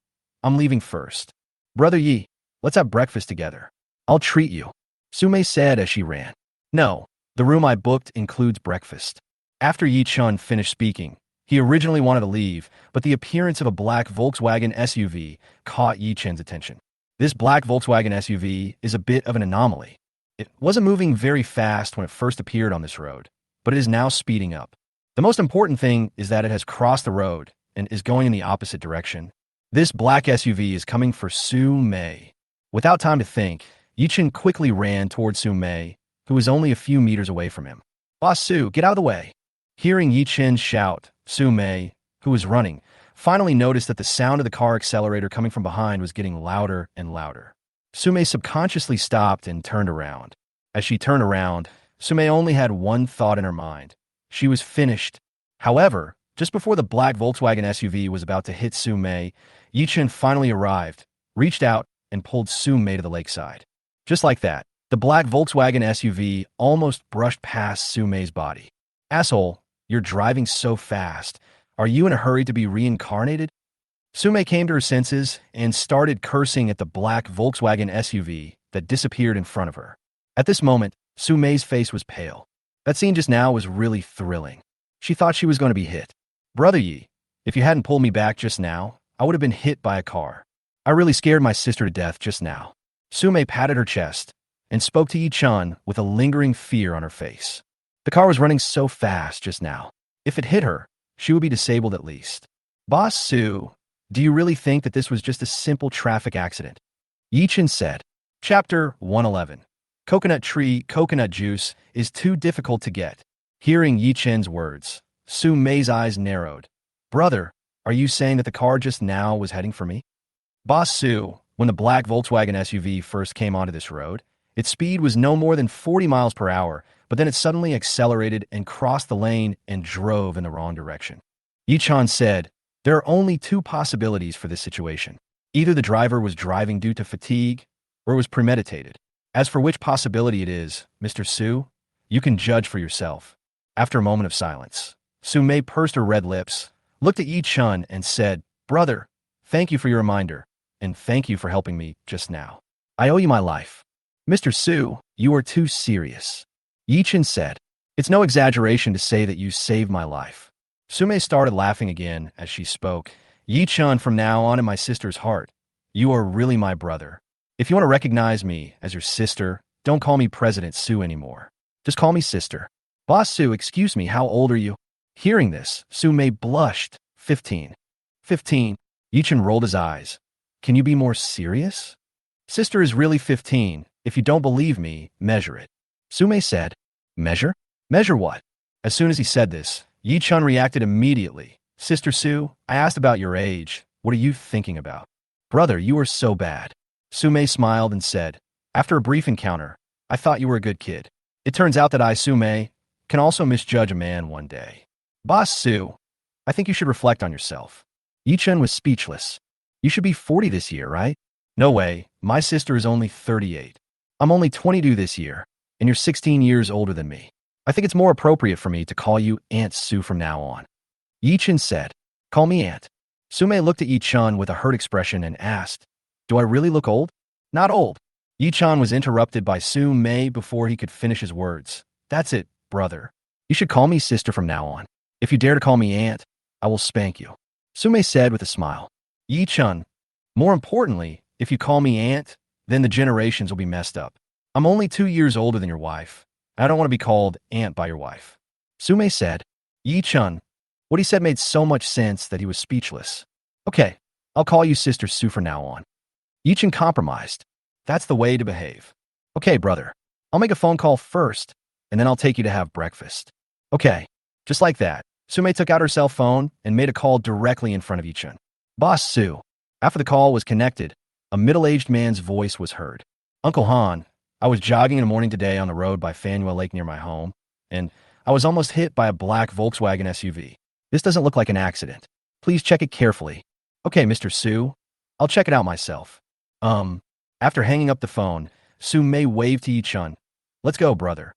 I'm leaving first. Brother Ye, let's have breakfast together. I'll treat you. Su Mei said as she ran. No, the room I booked includes breakfast. After Ye Chun finished speaking, he originally wanted to leave, but the appearance of a black Volkswagen SUV caught Ye Chun's attention. This black Volkswagen SUV is a bit of an anomaly. It wasn't moving very fast when it first appeared on this road, but it is now speeding up. The most important thing is that it has crossed the road and is going in the opposite direction. This black SUV is coming for Su Mei. Without time to think, Ye Chun quickly ran towards Su Mei, who was only a few meters away from him. Boss Su, get out of the way. Hearing Ye Chun shout, Su Mei, who was running, finally noticed that the sound of the car accelerator coming from behind was getting louder and louder. Su Mei subconsciously stopped and turned around. As she turned around, Su Mei only had one thought in her mind. She was finished. However, just before the black Volkswagen SUV was about to hit Su Mei, Ye Chun finally arrived, reached out, and pulled Su Mei to the lakeside. Just like that, the black Volkswagen SUV almost brushed past Su Mei's body. Asshole, you're driving so fast. Are you in a hurry to be reincarnated? Su Mei came to her senses and started cursing at the black Volkswagen SUV that disappeared in front of her. At this moment, Su Mei's face was pale. That scene just now was really thrilling. She thought she was going to be hit. Brother Yi, if you hadn't pulled me back just now, I would have been hit by a car. I really scared my sister to death just now. Sume patted her chest and spoke to Ye Chun with a lingering fear on her face. The car was running so fast just now. If it hit her, she would be disabled at least. Boss Su, do you really think that this was just a simple traffic accident? Ye Chun said. Chapter 111. Coconut tree coconut juice is too difficult to get. Hearing Ye Chun's words, Su Mei's eyes narrowed. Brother, are you saying that the car just now was heading for me? Boss Su, when the black Volkswagen SUV first came onto this road, its speed was no more than 40 miles per hour, but then it suddenly accelerated and crossed the lane and drove in the wrong direction. Ye Chun said, there are only two possibilities for this situation. Either the driver was driving due to fatigue, or it was premeditated. As for which possibility it is, Mr. Su, you can judge for yourself. After a moment of silence, Su Mei pursed her red lips, looked at Ye Chun and said, Brother, thank you for your reminder, and thank you for helping me just now. I owe you my life. Mr. Su, you are too serious. Ye Chun said, it's no exaggeration to say that you saved my life. Su Mei started laughing again as she spoke. Ye Chun, from now on in my sister's heart, you are really my brother. If you want to recognize me as your sister, don't call me President Su anymore. Just call me sister. Boss Su, excuse me, how old are you? Hearing this, Su Mei blushed. 15. 15. Ye Chun rolled his eyes. Can you be more serious? Sister is really 15. If you don't believe me, measure it. Su Mei said, measure? Measure what? As soon as he said this, Ye Chun reacted immediately. Sister Su, I asked about your age. What are you thinking about? Brother, you are so bad. Su Mei smiled and said, after a brief encounter, I thought you were a good kid. It turns out that I, Su Mei, can also misjudge a man one day. Boss Su, I think you should reflect on yourself. Ye Chun was speechless. You should be 40 this year, right? No way, my sister is only 38. I'm only 22 this year, and you're 16 years older than me. I think it's more appropriate for me to call you Aunt Su from now on. Ye Chun said, call me Aunt. Su Mei looked at Ye Chun with a hurt expression and asked, do I really look old? Not old. Ye Chun was interrupted by Su Mei before he could finish his words. That's it, brother. You should call me sister from now on. If you dare to call me Aunt, I will spank you. Su Mei said with a smile. Ye Chun, more importantly, if you call me Aunt, then the generations will be messed up. I'm only 2 years older than your wife. I don't want to be called Aunt by your wife. Su Mei said. Ye Chun, what he said made so much sense that he was speechless. Okay, I'll call you Sister Su from now on. Ye Chun compromised. That's the way to behave. Okay, brother. I'll make a phone call first, and then I'll take you to have breakfast. Okay, just like that. Su Mei took out her cell phone and made a call directly in front of Ye Chun. Boss Su. After the call was connected, a middle-aged man's voice was heard. Uncle Han, I was jogging in the morning today on the road by Fanhua Lake near my home, and I was almost hit by a black Volkswagen SUV. This doesn't look like an accident. Please check it carefully. Okay, Mr. Su, I'll check it out myself. After hanging up the phone, Su Mei waved to Ye Chun. Let's go, brother.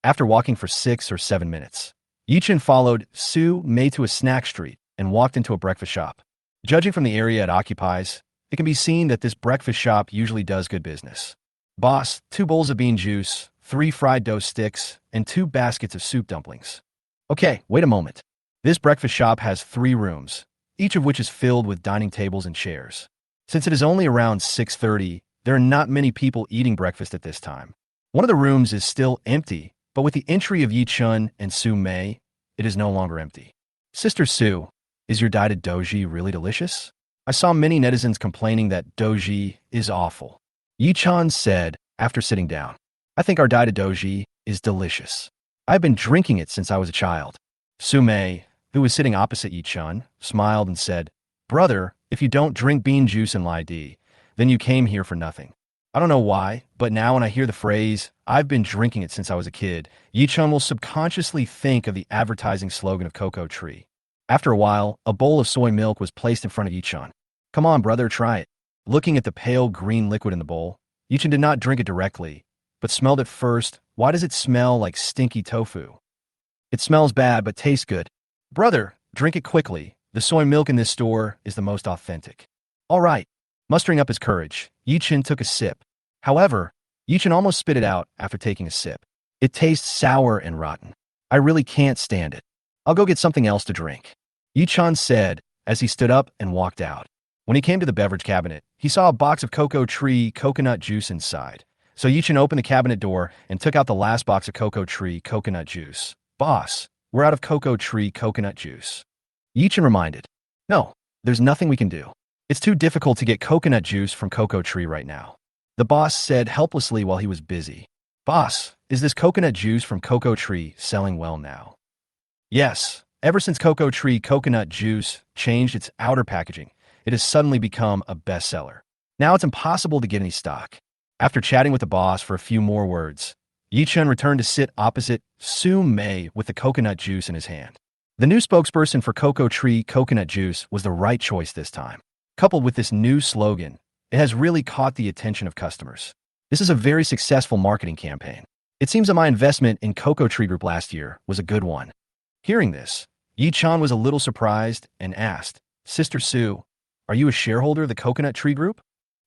After walking for 6 or 7 minutes, Ye Chun followed Su Mei to a snack street and walked into a breakfast shop. Judging from the area it occupies, it can be seen that this breakfast shop usually does good business. Boss, 2 bowls of bean juice, 3 fried dough sticks, and 2 baskets of soup dumplings. Okay, wait a moment. This breakfast shop has 3 rooms, each of which is filled with dining tables and chairs. Since it is only around 6:30, there are not many people eating breakfast at this time. One of the rooms is still empty, but with the entry of Ye Chun and Su Mei, it is no longer empty. Sister Su, is your dyed doji really delicious? I saw many netizens complaining that doji is awful. Ye Chun said after sitting down. I think our dyed doji is delicious. I've been drinking it since I was a child. Su Mei, who was sitting opposite Ye Chun, smiled and said, Brother, if you don't drink bean juice and Lai Di, then you came here for nothing. I don't know why, but now when I hear the phrase, I've been drinking it since I was a kid, Ye Chun will subconsciously think of the advertising slogan of Cocoa Tree. After a while, a bowl of soy milk was placed in front of Ye Chun. Come on, brother, try it. Looking at the pale green liquid in the bowl, Ye Chun did not drink it directly, but smelled it first. Why does it smell like stinky tofu? It smells bad, but tastes good. Brother, drink it quickly. The soy milk in this store is the most authentic. All right. Mustering up his courage, Ye Chun took a sip. However, Ye Chun almost spit it out after taking a sip. It tastes sour and rotten. I really can't stand it. I'll go get something else to drink, Ye Chun said as he stood up and walked out. When he came to the beverage cabinet, he saw a box of cocoa tree coconut juice inside. So Ye Chun opened the cabinet door and took out the last box of cocoa tree coconut juice. Boss, we're out of cocoa tree coconut juice, Ye Chun reminded. No, there's nothing we can do. It's too difficult to get coconut juice from cocoa tree right now, the boss said helplessly while he was busy. Boss, is this coconut juice from cocoa tree selling well now? Yes, ever since cocoa tree coconut juice changed its outer packaging, it has suddenly become a bestseller. Now it's impossible to get any stock. After chatting with the boss for a few more words, Ye Chun returned to sit opposite Su Mei with the coconut juice in his hand. The new spokesperson for cocoa tree coconut juice was the right choice this time. Coupled with this new slogan, it has really caught the attention of customers. This is a very successful marketing campaign. It seems that my investment in Cocoa Tree Group last year was a good one. Hearing this, Ye Chun was a little surprised and asked, Sister Sue, are you a shareholder of the Coconut Tree Group?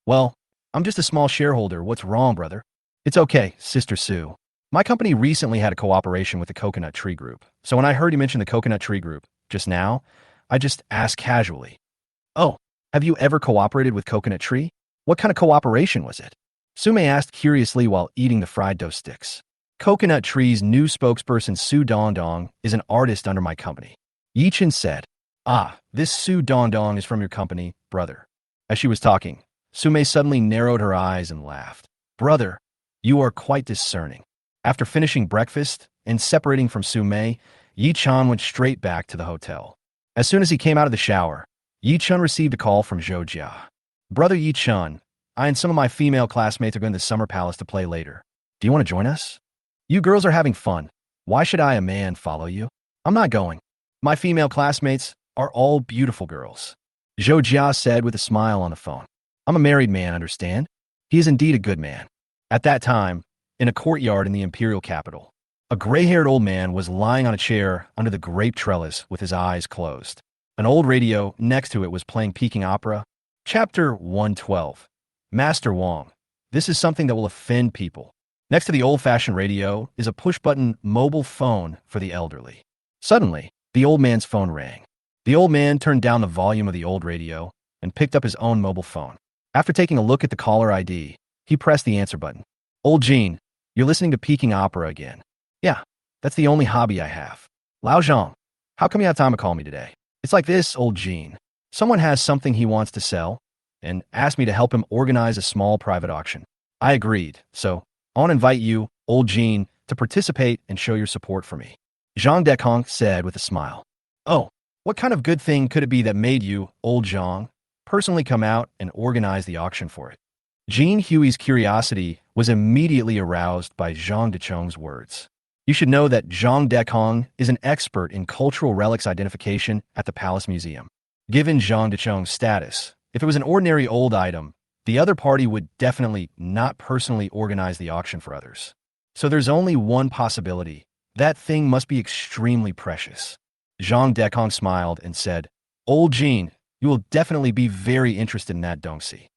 Well, I'm just a small shareholder. What's wrong, brother? It's okay, Sister Sue. My company recently had a cooperation with the Coconut Tree Group, so when I heard you mention the Coconut Tree Group just now, I just asked casually. Oh, have you ever cooperated with Coconut Tree? What kind of cooperation was it? Sume asked curiously while eating the fried dough sticks. Coconut Tree's new spokesperson Su Dongdong is an artist under my company, Ye Chun said. Ah, this Su Dongdong is from your company, brother. As she was talking, Sume suddenly narrowed her eyes and laughed. Brother, you are quite discerning. After finishing breakfast and separating from Sume, Ye Chun went straight back to the hotel. As soon as he came out of the shower, Ye Chun received a call from Zhou Jia. Brother Ye Chun, I and some of my female classmates are going to the summer palace to play later. Do you want to join us? You girls are having fun. Why should I, a man, follow you? I'm not going. My female classmates are all beautiful girls, Zhou Jia said with a smile on the phone. I'm a married man, understand? He is indeed a good man. At that time, in a courtyard in the imperial capital, a gray-haired old man was lying on a chair under the grape trellis with his eyes closed. An old radio next to it was playing Peking opera. Chapter 112. Master Wong. This is something that will offend people. Next to the old-fashioned radio is a push-button mobile phone for the elderly. Suddenly, the old man's phone rang. The old man turned down the volume of the old radio and picked up his own mobile phone. After taking a look at the caller ID, he pressed the answer button. Old Jean, you're listening to Peking opera again. Yeah, that's the only hobby I have. Lao Zhang, how come you have time to call me today? It's like this, old Jean. Someone has something he wants to sell and asked me to help him organize a small private auction. I agreed, so I want to invite you, old Jean, to participate and show your support for me, Zhang Dekong said with a smile. Oh, what kind of good thing could it be that made you, old Zhang, personally come out and organize the auction for it? Jean Huey's curiosity was immediately aroused by Zhang Dechong's words. You should know that Zhang Dekong is an expert in cultural relics identification at the Palace Museum. Given Zhang Dechong's status, if it was an ordinary old item, the other party would definitely not personally organize the auction for others. So there's only one possibility. That thing must be extremely precious. Zhang Dekong smiled and said, Old Jean, you will definitely be very interested in that dongxi.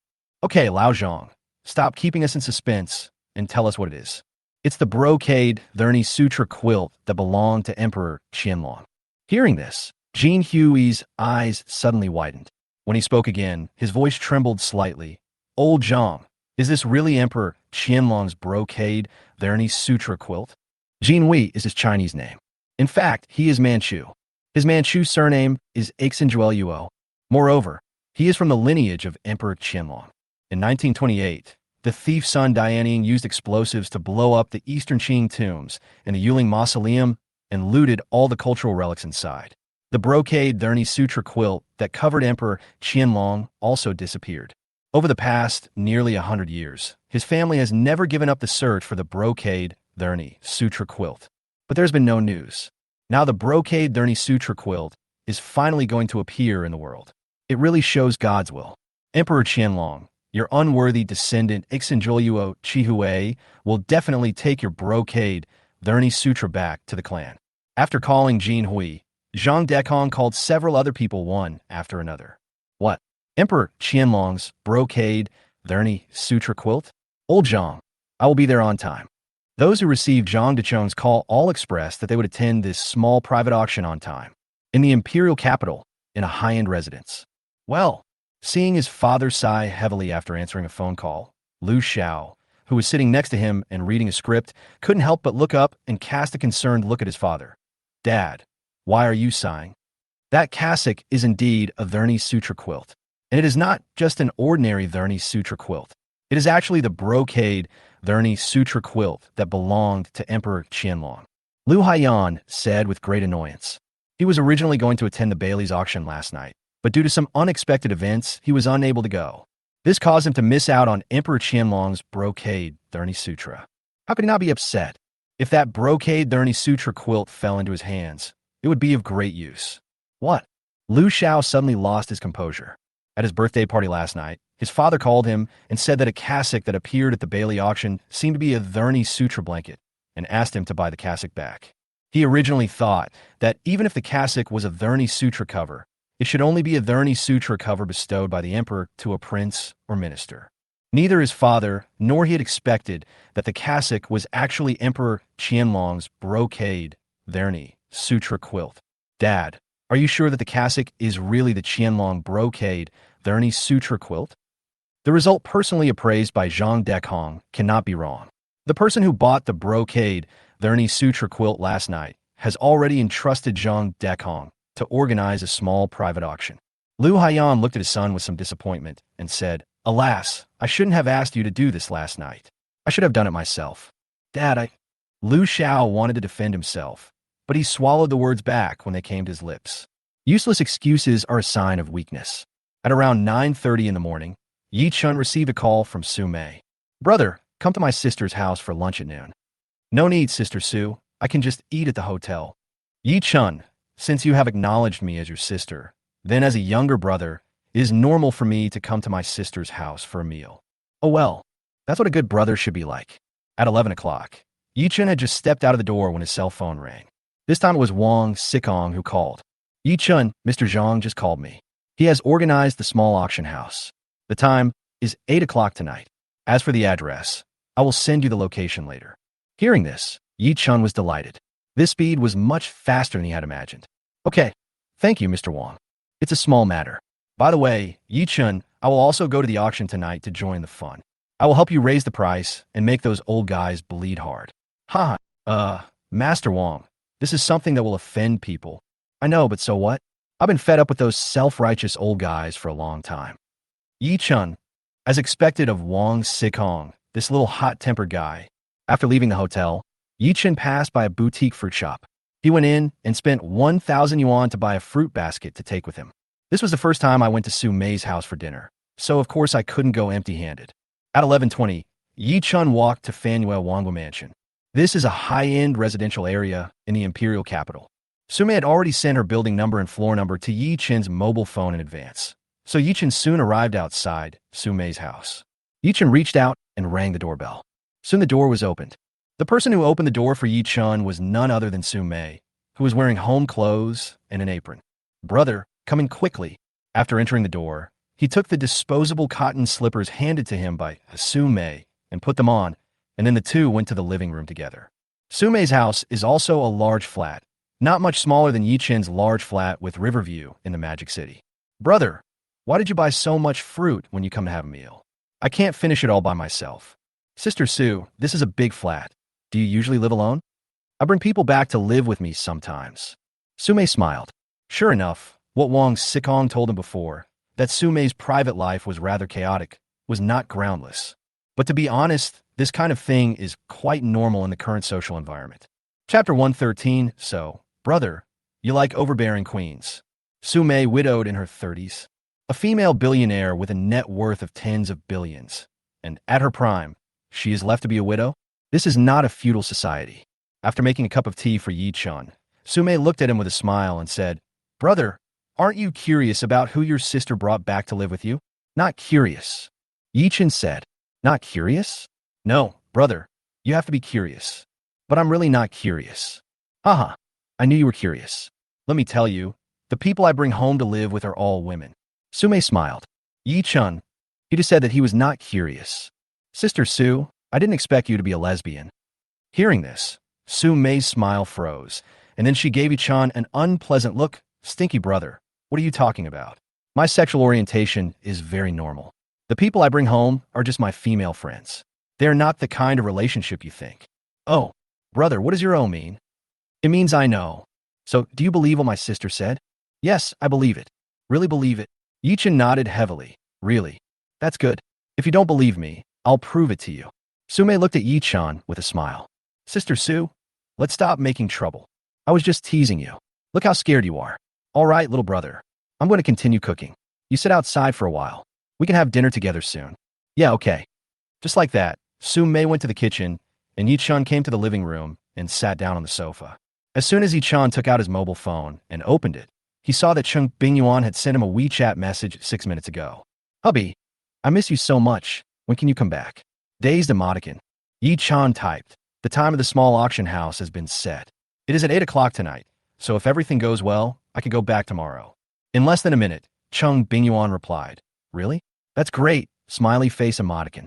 Okay, Lao Zhang, stop keeping us in suspense and tell us what it is. It's the brocade Thurney sutra quilt that belonged to Emperor Qianlong. Hearing this, Jean Huey's eyes suddenly widened. When he spoke again, his voice trembled slightly. Old Zhang, is this really Emperor Qianlong's brocade Thurney sutra quilt? Jean Hui is his Chinese name. In fact, he is Manchu. His Manchu surname is Yuo. Moreover, he is from the lineage of Emperor Qianlong. In 1928, the thief Sun Dianying used explosives to blow up the Eastern Qing tombs and the Yuling Mausoleum and looted all the cultural relics inside. The brocade Thurney sutra quilt that covered Emperor Qianlong also disappeared. Over the past nearly 100 years, his family has never given up the search for the brocade Thurney sutra quilt. But there's been no news. Now the brocade Thurney sutra quilt is finally going to appear in the world. It really shows God's will. Emperor Qianlong, your unworthy descendant Yuo Chihue will definitely take your brocade Thurney sutra back to the clan. After calling Jean Hui, Zhang Dekong called several other people one after another. What? Emperor Qianlong's brocade Thurney sutra quilt? Old Zhang, I will be there on time. Those who received Zhang Decheng's call all expressed that they would attend this small private auction on time, in the imperial capital, in a high-end residence. Well, seeing his father sigh heavily after answering a phone call, Liu Xiao, who was sitting next to him and reading a script, couldn't help but look up and cast a concerned look at his father. Dad, why are you sighing? That cassock is indeed a Verney suture quilt, and it is not just an ordinary Verney suture quilt. It is actually the brocade Verney suture quilt that belonged to Emperor Qianlong. Liu Haiyan said with great annoyance. He was originally going to attend the Bailey's auction last night, but due to some unexpected events, he was unable to go. This caused him to miss out on Emperor Qianlong's brocade Verney sutra. How could he not be upset? If that brocade Verney suture quilt fell into his hands, it would be of great use. What? Liu Xiao suddenly lost his composure. At his birthday party last night, his father called him and said that a cassock that appeared at the Bailey auction seemed to be a Verney suture blanket, and asked him to buy the cassock back. He originally thought that even if the cassock was a Verney suture cover, it should only be a Verney suture cover bestowed by the emperor to a prince or minister. Neither his father nor he had expected that the cassock was actually Emperor Qianlong's brocade Verney suture quilt. Dad, are you sure that the cassock is really the Qianlong brocade Verney suture quilt? The result personally appraised by Zhang Decheng cannot be wrong. The person who bought the brocade Verney suture quilt last night has already entrusted Zhang Decheng to organize a small private auction. Liu Haiyan looked at his son with some disappointment and said, Alas, I shouldn't have asked you to do this last night. I should have done it myself. Dad, Liu Xiao wanted to defend himself, but he swallowed the words back when they came to his lips. Useless excuses are a sign of weakness. At around 9:30 in the morning, Ye Chun received a call from Su Mei. Brother, come to my sister's house for lunch at noon. No need, Sister Su. I can just eat at the hotel. Ye Chun, since you have acknowledged me as your sister, then as a younger brother, it is normal for me to come to my sister's house for a meal. Oh well, that's what a good brother should be like. At 11 o'clock, Ye Chun had just stepped out of the door when his cell phone rang. This time it was Wang Sikong who called. Ye Chun, Mr. Zhang just called me. He has organized the small auction house. The time is 8 o'clock tonight. As for the address, I will send you the location later. Hearing this, Ye Chun was delighted. This speed was much faster than he had imagined. Okay, thank you, Mr. Wang. It's a small matter. By the way, Ye Chun, I will also go to the auction tonight to join the fun. I will help you raise the price and make those old guys bleed hard. Master Wang, this is something that will offend people. I know, but so what? I've been fed up with those self-righteous old guys for a long time. Ye Chun, as expected of Wang Sikong, this little hot-tempered guy. After leaving the hotel, Ye Chun passed by a boutique fruit shop. He went in and spent 1,000 yuan to buy a fruit basket to take with him. This was the first time I went to Su Mei's house for dinner, so of course I couldn't go empty-handed. At 11:20, Ye Chun walked to Fanyue Wangwu Mansion. This is a high-end residential area in the imperial capital. Su Mei had already sent her building number and floor number to Ye Chun's mobile phone in advance, so Ye Chun soon arrived outside Su Mei's house. Ye Chun reached out and rang the doorbell. Soon the door was opened. The person who opened the door for Ye Chun was none other than Su Mei, who was wearing home clothes and an apron. Brother, come in quickly. After entering the door, he took the disposable cotton slippers handed to him by Su Mei and put them on, and then the two went to the living room together. Su Mei's house is also a large flat, not much smaller than Ye Chun's large flat with Riverview in the Magic City. Brother, why did you buy so much fruit when you come to have a meal? I can't finish it all by myself. Sister Su, this is a big flat. Do you usually live alone? I bring people back to live with me sometimes. Su Mei smiled. Sure enough, what Wang Sikong told him before, that Su Mei's private life was rather chaotic, was not groundless. But to be honest, this kind of thing is quite normal in the current social environment. Chapter 113, so, brother, you like overbearing queens. Su Mei, widowed in her 30s. A female billionaire with a net worth of tens of billions. And at her prime, she is left to be a widow? This is not a feudal society. After making a cup of tea for Ye Chun, Su Mei looked at him with a smile and said, Brother, aren't you curious about who your sister brought back to live with you? Not curious. Ye Chun said, Not curious? No, brother, you have to be curious. But I'm really not curious. Haha, I knew you were curious. Let me tell you, the people I bring home to live with are all women. Su Mei smiled. Ye Chun, he just said that he was not curious. Sister Su, I didn't expect you to be a lesbian. Hearing this, Su Mei's smile froze, and then she gave Ye Chun an unpleasant look. Stinky brother, what are you talking about? My sexual orientation is very normal. The people I bring home are just my female friends. They're not the kind of relationship you think. Oh, brother, what does your O mean? It means I know. So, do you believe what my sister said? Yes, I believe it. Really believe it. Ye Chun nodded heavily. Really? That's good. If you don't believe me, I'll prove it to you. Su Mei looked at Ye Chun with a smile. Sister Su, let's stop making trouble. I was just teasing you. Look how scared you are. All right, little brother. I'm going to continue cooking. You sit outside for a while. We can have dinner together soon. Yeah, okay. Just like that, Su Mei went to the kitchen, and Ye Chun came to the living room and sat down on the sofa. As soon as Ye Chun took out his mobile phone and opened it, he saw that Cheng Bingyuan had sent him a WeChat message 6 minutes ago. Hubby, I miss you so much. When can you come back? Dazed emoticon. Ye Chun typed. The time of the small auction house has been set. It is at 8 o'clock tonight, so if everything goes well, I can go back tomorrow. In less than a minute, Cheng Bingyuan replied. Really? That's great. Smiley face emoticon.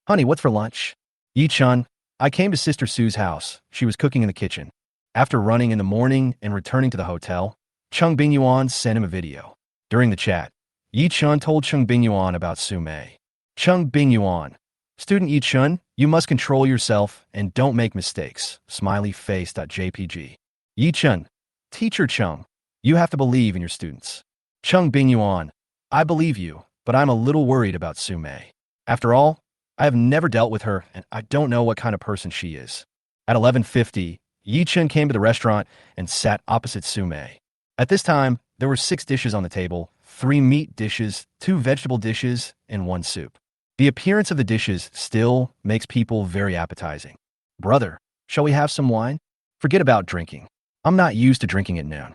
Honey, what's for lunch? Ye Chun, I came to Sister Sue's house. She was cooking in the kitchen. After running in the morning and returning to the hotel, Cheng Bingyuan sent him a video. During the chat, Ye Chun told Cheng Bingyuan about Su Mei. Cheng Bingyuan. Student Ye Chun, you must control yourself and don't make mistakes. Smiley face.jpg. Ye Chun. Teacher Chung. You have to believe in your students. Cheng Bingyuan. I believe you, but I'm a little worried about Su Mei. After all, I have never dealt with her and I don't know what kind of person she is. At 11:50, Ye Chun came to the restaurant and sat opposite Su Mei. At this time, there were 6 dishes on the table, 3 meat dishes, 2 vegetable dishes, and 1 soup. The appearance of the dishes still makes people very appetizing. Brother, shall we have some wine? Forget about drinking. I'm not used to drinking at noon.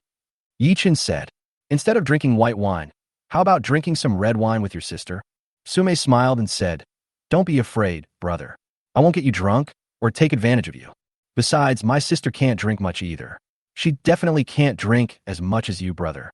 Ye Chun said, instead of drinking white wine, how about drinking some red wine with your sister? Su Mei smiled and said, don't be afraid, brother. I won't get you drunk or take advantage of you. Besides, my sister can't drink much either. She definitely can't drink as much as you, brother.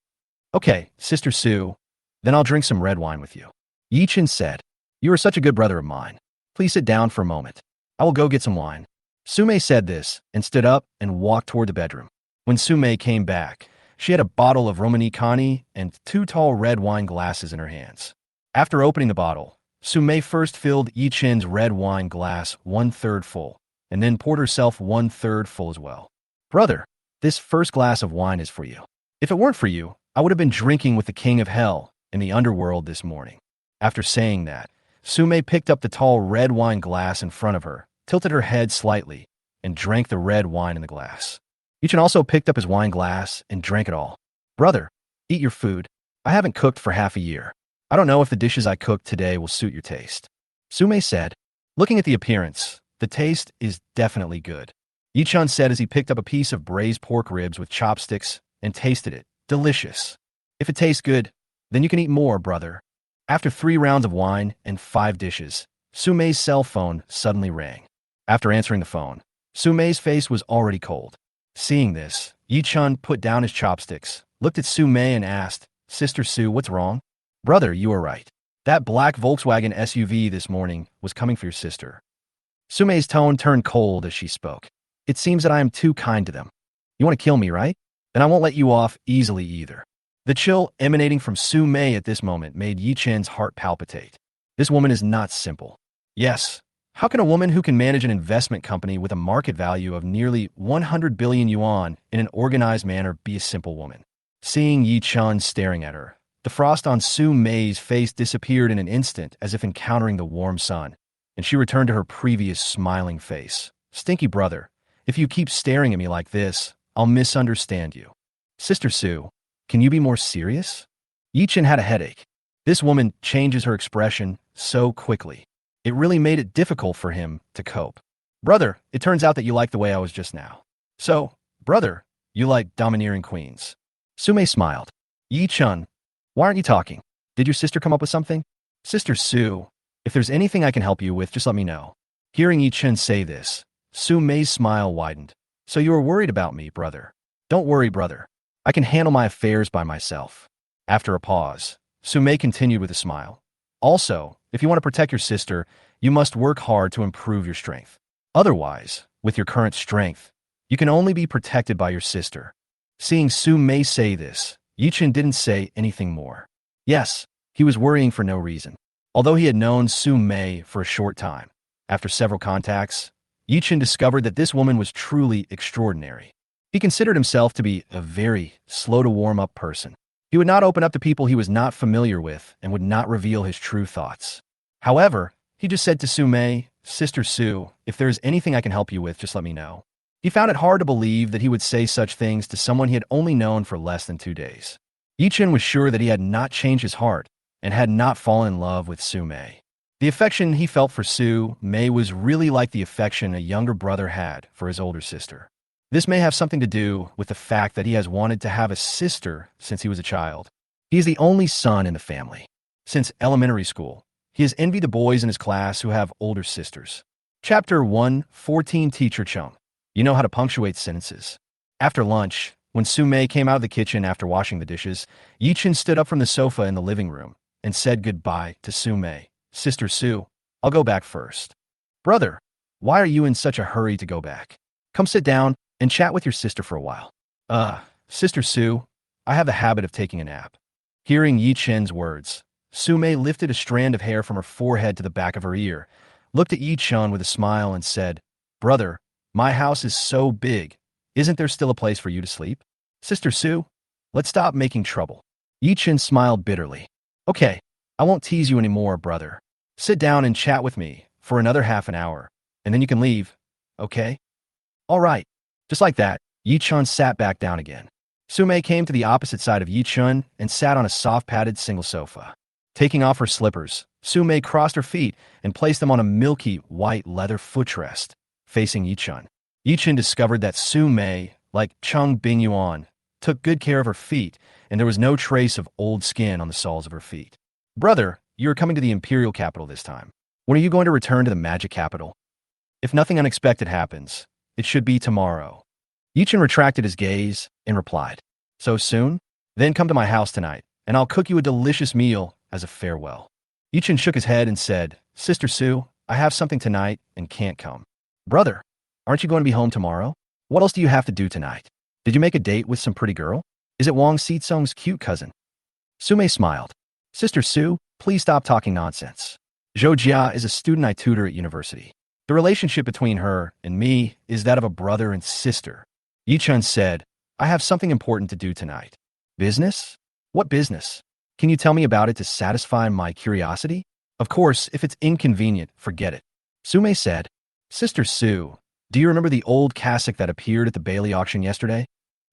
Okay, Sister Su, then I'll drink some red wine with you. Ye Chun said, you are such a good brother of mine. Please sit down for a moment. I will go get some wine. Su Mei said this and stood up and walked toward the bedroom. When Su Mei came back, she had a bottle of Romanikani and 2 tall red wine glasses in her hands. After opening the bottle, Su Mei first filled Ye Chun's red wine glass 1/3 full, and then poured herself 1/3 full as well. Brother, this first glass of wine is for you. If it weren't for you, I would have been drinking with the king of hell in the underworld this morning. After saying that, Su Mei picked up the tall red wine glass in front of her, tilted her head slightly, and drank the red wine in the glass. Ye Chun also picked up his wine glass and drank it all. Brother, eat your food. I haven't cooked for half a year. I don't know if the dishes I cooked today will suit your taste. Su Mei said, looking at the appearance, the taste is definitely good. Ye Chun said as he picked up a piece of braised pork ribs with chopsticks and tasted it. Delicious. If it tastes good, then you can eat more, brother. After 3 rounds of wine and 5 dishes, Su Mei's cell phone suddenly rang. After answering the phone, Su Mei's face was already cold. Seeing this, Ye Chun put down his chopsticks, looked at Su Mei and asked, Sister Su, what's wrong? Brother, you are right. That black Volkswagen SUV this morning was coming for your sister. Su Mei's tone turned cold as she spoke. It seems that I am too kind to them. You want to kill me, right? Then I won't let you off easily either. The chill emanating from Su Mei at this moment made Ye Chun's heart palpitate. This woman is not simple. Yes, how can a woman who can manage an investment company with a market value of nearly 100 billion yuan in an organized manner be a simple woman? Seeing Ye Chun staring at her, the frost on Su Mei's face disappeared in an instant as if encountering the warm sun, and she returned to her previous smiling face. Stinky brother, if you keep staring at me like this, I'll misunderstand you. Sister Su, can you be more serious? Ye Chun had a headache. This woman changes her expression so quickly. It really made it difficult for him to cope. Brother, it turns out that you like the way I was just now. So, brother, you like domineering queens. Su Mei smiled. Ye Chun, why aren't you talking? Did your sister come up with something? Sister Su, if there's anything I can help you with, just let me know. Hearing Ye Chun say this, Su Mei's smile widened. So you are worried about me, brother. Don't worry, brother. I can handle my affairs by myself. After a pause, Su Mei continued with a smile. Also, if you want to protect your sister, you must work hard to improve your strength. Otherwise, With your current strength, you can only be protected by your sister. Seeing Su Mei say this, Ye Chun didn't say anything more. Yes, he was worrying for no reason. Although he had known Su Mei for a short time, after several contacts, Ye Chun discovered that this woman was truly extraordinary. He considered himself to be a very slow-to-warm-up person. He would not open up to people he was not familiar with and would not reveal his true thoughts. However, he just said to Su Mei, "Sister Su, if there is anything I can help you with, just let me know." He found it hard to believe that he would say such things to someone he had only known for less than 2 days. Ye Chun was sure that he had not changed his heart and had not fallen in love with Su Mei. The affection he felt for Su Mei was really like the affection a younger brother had for his older sister. This may have something to do with the fact that he has wanted to have a sister since he was a child. He is the only son in the family. Since elementary school, he has envied the boys in his class who have older sisters. Chapter 1:14 Teacher Chung. You know how to punctuate sentences. After lunch, when Su Mei came out of the kitchen after washing the dishes, Ye Chun stood up from the sofa in the living room and said goodbye to Su Mei. "Sister Su, I'll go back first." "Brother, why are you in such a hurry to go back? Come sit down and chat with your sister for a while." Sister Su, I have the habit of taking a nap." Hearing Ye Chun's words, Su Mei lifted a strand of hair from her forehead to the back of her ear, looked at Ye Chun with a smile and said, "Brother, my house is so big. Isn't there still a place for you to sleep? Sister Su, let's stop making trouble." Ye Chun smiled bitterly. "Okay, I won't tease you anymore, brother. Sit down and chat with me for another half an hour, and then you can leave, okay?" "All right." Just like that, Ye Chun sat back down again. Su Mei came to the opposite side of Ye Chun and sat on a soft-padded single sofa. Taking off her slippers, Su Mei crossed her feet and placed them on a milky white leather footrest, facing Ye Chun. Ye Chun discovered that Su Mei, like Cheng Bingyuan, took good care of her feet, and there was no trace of old skin on the soles of her feet. "Brother, you are coming to the imperial capital this time. When are you going to return to the magic capital? If nothing unexpected happens, it should be tomorrow." Ye Chun retracted his gaze and replied, "So soon? Then come to my house tonight, and I'll cook you a delicious meal as a farewell." Ye Chun shook his head and said, "Sister Su, I have something tonight and can't come." "Brother, aren't you going to be home tomorrow? What else do you have to do tonight? Did you make a date with some pretty girl? Is it Wang Sitsung's cute cousin?" Su Mei smiled. "Sister Su, please stop talking nonsense. Zhou Jia is a student I tutor at university. The relationship between her and me is that of a brother and sister." Ye Chun said, "I have something important to do tonight." "Business? What business? Can you tell me about it to satisfy my curiosity?" "Of course, if it's inconvenient, forget it." Su Mei said, "Sister Su, do you remember the old cassock that appeared at the Bailey auction yesterday?"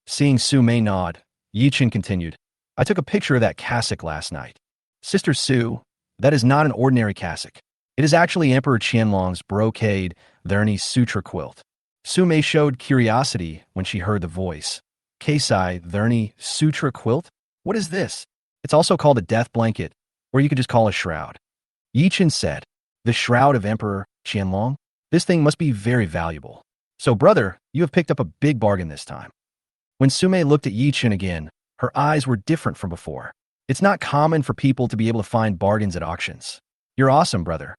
Seeing Su Mei nod, Ye Chun continued, "I took a picture of that cassock last night." "Sister Su, that is not an ordinary cassock. It is actually Emperor Qianlong's brocade Therny sutra quilt." Su Mei showed curiosity when she heard the voice. "Keisai Therny sutra quilt? What is this?" "It's also called a death blanket, or you could just call a shroud." Ye Chun said, "The shroud of Emperor Qianlong? This thing must be very valuable. So, brother, you have picked up a big bargain this time." When Su Mei looked at Ye Chun again, her eyes were different from before. It's not common for people to be able to find bargains at auctions. "You're awesome, brother.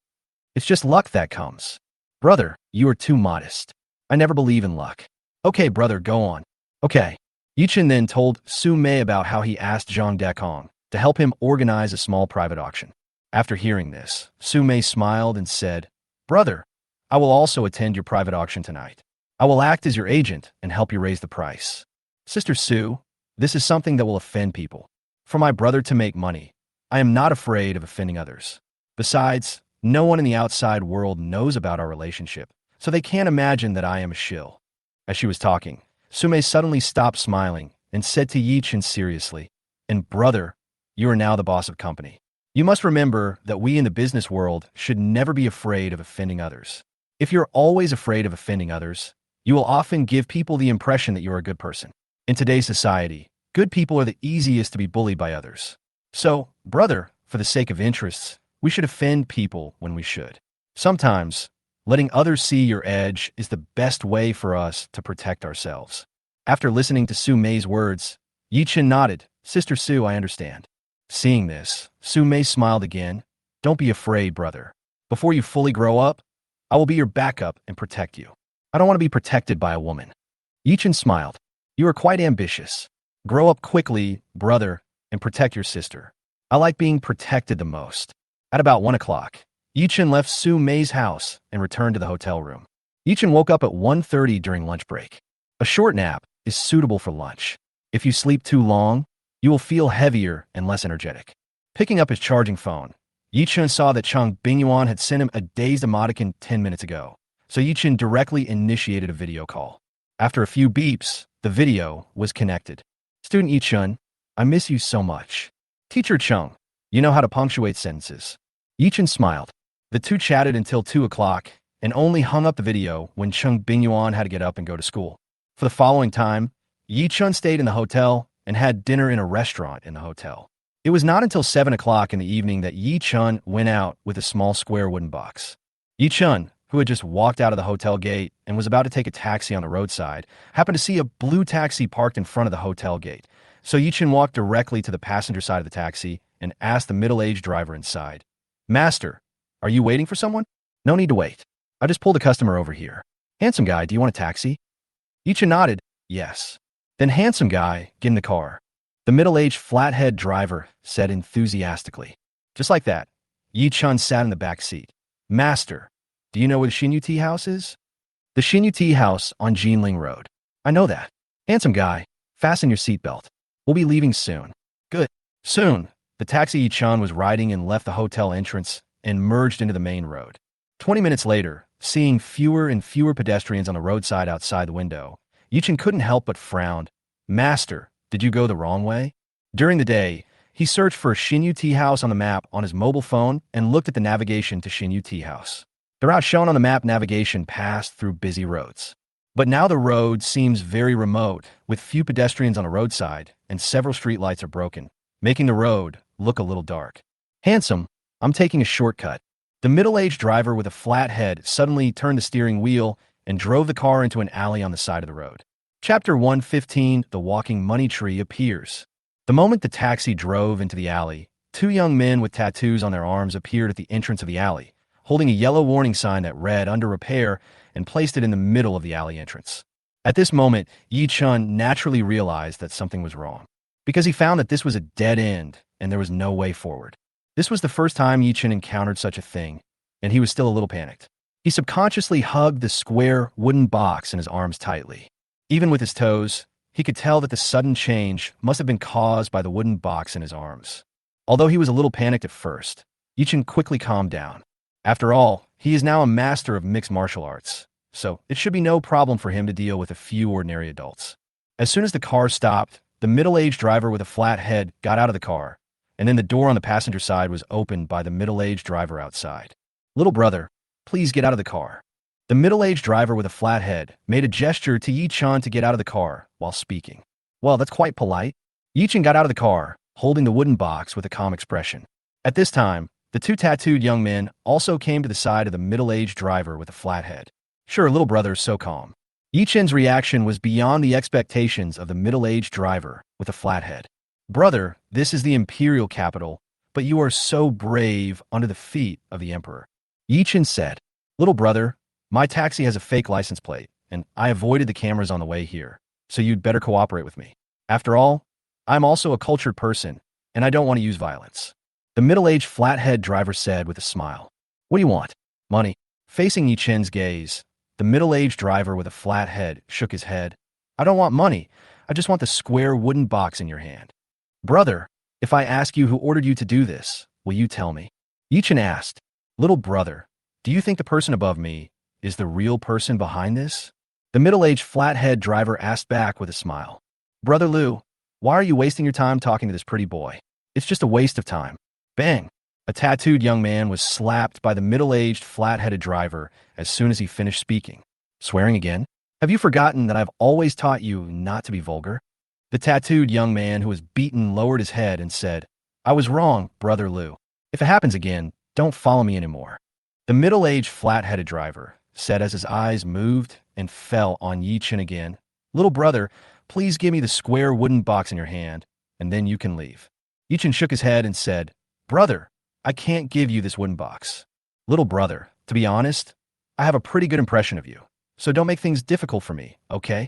It's just luck that comes." "Brother, you are too modest. I never believe in luck." "Okay, brother, go on." "Okay." Ye Chun then told Su Mei about how he asked Zhang Dekong to help him organize a small private auction. After hearing this, Su Mei smiled and said, "Brother, I will also attend your private auction tonight. I will act as your agent and help you raise the price." "Sister Su, this is something that will offend people. For my brother to make money, I am not afraid of offending others. Besides, no one in the outside world knows about our relationship, so they can't imagine that I am a shill." As she was talking, Su Mei suddenly stopped smiling and said to Ye Chun seriously, "And brother, you are now the boss of company. You must remember that we in the business world should never be afraid of offending others. If you're always afraid of offending others, you will often give people the impression that you're a good person. In today's society, good people are the easiest to be bullied by others. So, brother, for the sake of interests, we should offend people when we should. Sometimes, letting others see your edge is the best way for us to protect ourselves." After listening to Su Mei's words, Ye Chun nodded. "Sister Su, I understand." Seeing this, Su Mei smiled again. "Don't be afraid, brother. Before you fully grow up, I will be your backup and protect you." I don't want to be protected by a woman. Ye Chun smiled. You are quite ambitious. Grow up quickly, brother, and protect your sister. I like being protected the most. At about 1 o'clock, Ye Chun left Su Mei's house and returned to the hotel room. Ye Chun woke up at 1:30 during lunch break. A short nap is suitable for lunch. If you sleep too long, you will feel heavier and less energetic. Picking up his charging phone, Ye Chun saw that Cheng Bingyuan had sent him a dazed emoticon 10 minutes ago, so Ye Chun directly initiated a video call. After a few beeps, the video was connected. Student Ye Chun, I miss you so much. Teacher Chung, you know how to punctuate sentences. Ye Chun smiled. The two chatted until 2 o'clock and only hung up the video when Cheng Bingyuan had to get up and go to school. For the following time, Ye Chun stayed in the hotel and had dinner in a restaurant in the hotel. It was not until 7 o'clock in the evening that Ye Chun went out with a small square wooden box. Ye Chun, who had just walked out of the hotel gate and was about to take a taxi on the roadside, happened to see a blue taxi parked in front of the hotel gate. So Ye Chun walked directly to the passenger side of the taxi and asked the middle-aged driver inside, Master, are you waiting for someone? No need to wait. I just pulled a customer over here. Handsome guy, do you want a taxi? Ye Chun nodded, yes. Then handsome guy, get in the car. The middle-aged flathead driver said enthusiastically. Just like that, Ye Chun sat in the back seat. Master, do you know where the Xinyu Tea House is? The Xinyu Tea House on Jinling Road. I know that. Handsome guy, fasten your seatbelt. We'll be leaving soon. Good. Soon, the taxi Ye Chun was riding and left the hotel entrance and merged into the main road. 20 minutes later, seeing fewer and fewer pedestrians on the roadside outside the window, Ye Chun couldn't help but frown. Master, did you go the wrong way? During the day, he searched for Xinyu Tea House on the map on his mobile phone and looked at the navigation to Xinyu Tea House. The route shown on the map navigation passed through busy roads. But now the road seems very remote, with few pedestrians on the roadside, and several streetlights are broken, making the road look a little dark. Handsome, I'm taking a shortcut. The middle-aged driver with a flat head suddenly turned the steering wheel and drove the car into an alley on the side of the road. Chapter 115, The Walking Money Tree appears. The moment the taxi drove into the alley, two young men with tattoos on their arms appeared at the entrance of the alley, holding a yellow warning sign that read under repair and placed it in the middle of the alley entrance. At this moment, Ye Chun naturally realized that something was wrong, because he found that this was a dead end and there was no way forward. This was the first time Ye Chun encountered such a thing, and he was still a little panicked. He subconsciously hugged the square wooden box in his arms tightly. Even with his toes, he could tell that the sudden change must have been caused by the wooden box in his arms. Although he was a little panicked at first, Ye Chun quickly calmed down. After all, he is now a master of mixed martial arts, so it should be no problem for him to deal with a few ordinary adults. As soon as the car stopped, the middle-aged driver with a flat head got out of the car, and then the door on the passenger side was opened by the middle-aged driver outside. Little brother, please get out of the car. The middle-aged driver with a flat head made a gesture to Ye Chun to get out of the car while speaking. Well, that's quite polite. Ye Chun got out of the car, holding the wooden box with a calm expression. At this time, the two tattooed young men also came to the side of the middle-aged driver with a flat head. Sure, little brother is so calm. Ye Chun's reaction was beyond the expectations of the middle-aged driver with a flat head. Brother, this is the imperial capital, but you are so brave under the feet of the emperor. Ye Chun said, Little brother, my taxi has a fake license plate, and I avoided the cameras on the way here, so you'd better cooperate with me. After all, I'm also a cultured person, and I don't want to use violence. The middle-aged flathead driver said with a smile. What do you want? Money. Facing Ye Chun's gaze, the middle-aged driver with a flat head shook his head. I don't want money. I just want the square wooden box in your hand. Brother, if I ask you who ordered you to do this, will you tell me? Ye Chun asked, Little brother, do you think the person above me is the real person behind this? The middle-aged flathead driver asked back with a smile. Brother Liu, why are you wasting your time talking to this pretty boy? It's just a waste of time. Bang! A tattooed young man was slapped by the middle-aged flat-headed driver as soon as he finished speaking. Swearing again? Have you forgotten that I've always taught you not to be vulgar? The tattooed young man who was beaten lowered his head and said, I was wrong, Brother Liu. If it happens again, don't follow me anymore. The middle-aged flat-headed driver said as his eyes moved and fell on Ye Chun again, Little brother, please give me the square wooden box in your hand, and then you can leave. Ye Chun shook his head and said, Brother, I can't give you this wooden box. Little brother, to be honest, I have a pretty good impression of you, so don't make things difficult for me, okay?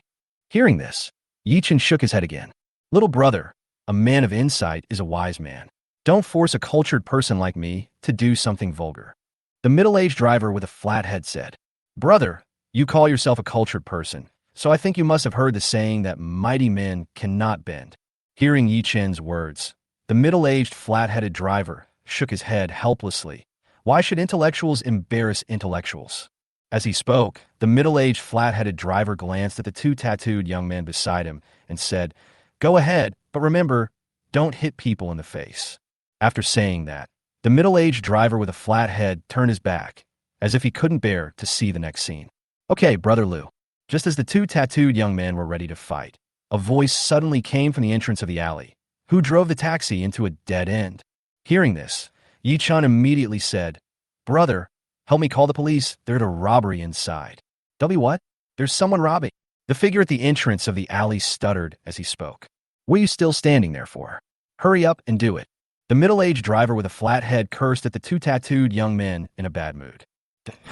Hearing this, Ye Chun shook his head again. Little brother, a man of insight is a wise man. Don't force a cultured person like me to do something vulgar. The middle-aged driver with a flat head said, Brother, you call yourself a cultured person, so I think you must have heard the saying that mighty men cannot bend. Hearing Ye Chun's words, the middle-aged flat-headed driver shook his head helplessly. Why should intellectuals embarrass intellectuals? As he spoke, the middle-aged flat-headed driver glanced at the two tattooed young men beside him and said, Go ahead, but remember, don't hit people in the face. After saying that, the middle-aged driver with a flat head turned his back, as if he couldn't bear to see the next scene. Okay, Brother Liu. Just as the two tattooed young men were ready to fight, a voice suddenly came from the entrance of the alley. Who drove the taxi into a dead end? Hearing this, Ye Chun immediately said, Brother, help me call the police. There's a robbery inside. What? There's someone robbing. The figure at the entrance of the alley stuttered as he spoke. What are you still standing there for? Hurry up and do it. The middle-aged driver with a flat head cursed at the two tattooed young men in a bad mood.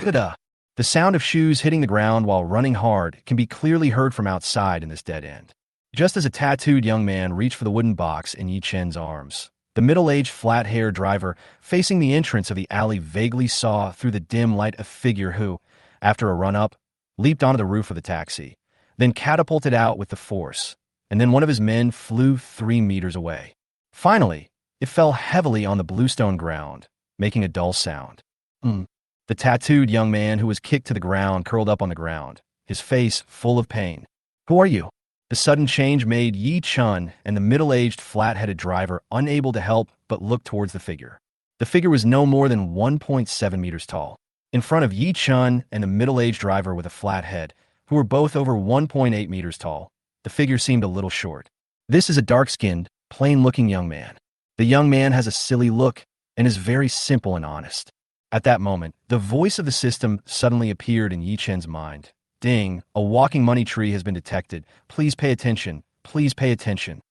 The sound of shoes hitting the ground while running hard can be clearly heard from outside in this dead end. Just as a tattooed young man reached for the wooden box in Ye Chun's arms, the middle-aged flat-haired driver facing the entrance of the alley vaguely saw through the dim light a figure who, after a run-up, leaped onto the roof of the taxi, then catapulted out with the force, and then one of his men flew 3 meters away. Finally, it fell heavily on the bluestone ground, making a dull sound. The tattooed young man who was kicked to the ground curled up on the ground, his face full of pain. Who are you? The sudden change made Ye Chun and the middle-aged flat-headed driver unable to help but look towards the figure. The figure was no more than 1.7 meters tall. In front of Ye Chun and the middle-aged driver with a flat head, who were both over 1.8 meters tall, the figure seemed a little short. This is a dark-skinned, plain-looking young man. The young man has a silly look and is very simple and honest. At that moment, the voice of the system suddenly appeared in Ye Chun's mind. Ding, a walking money tree has been detected. Please pay attention. Please pay attention.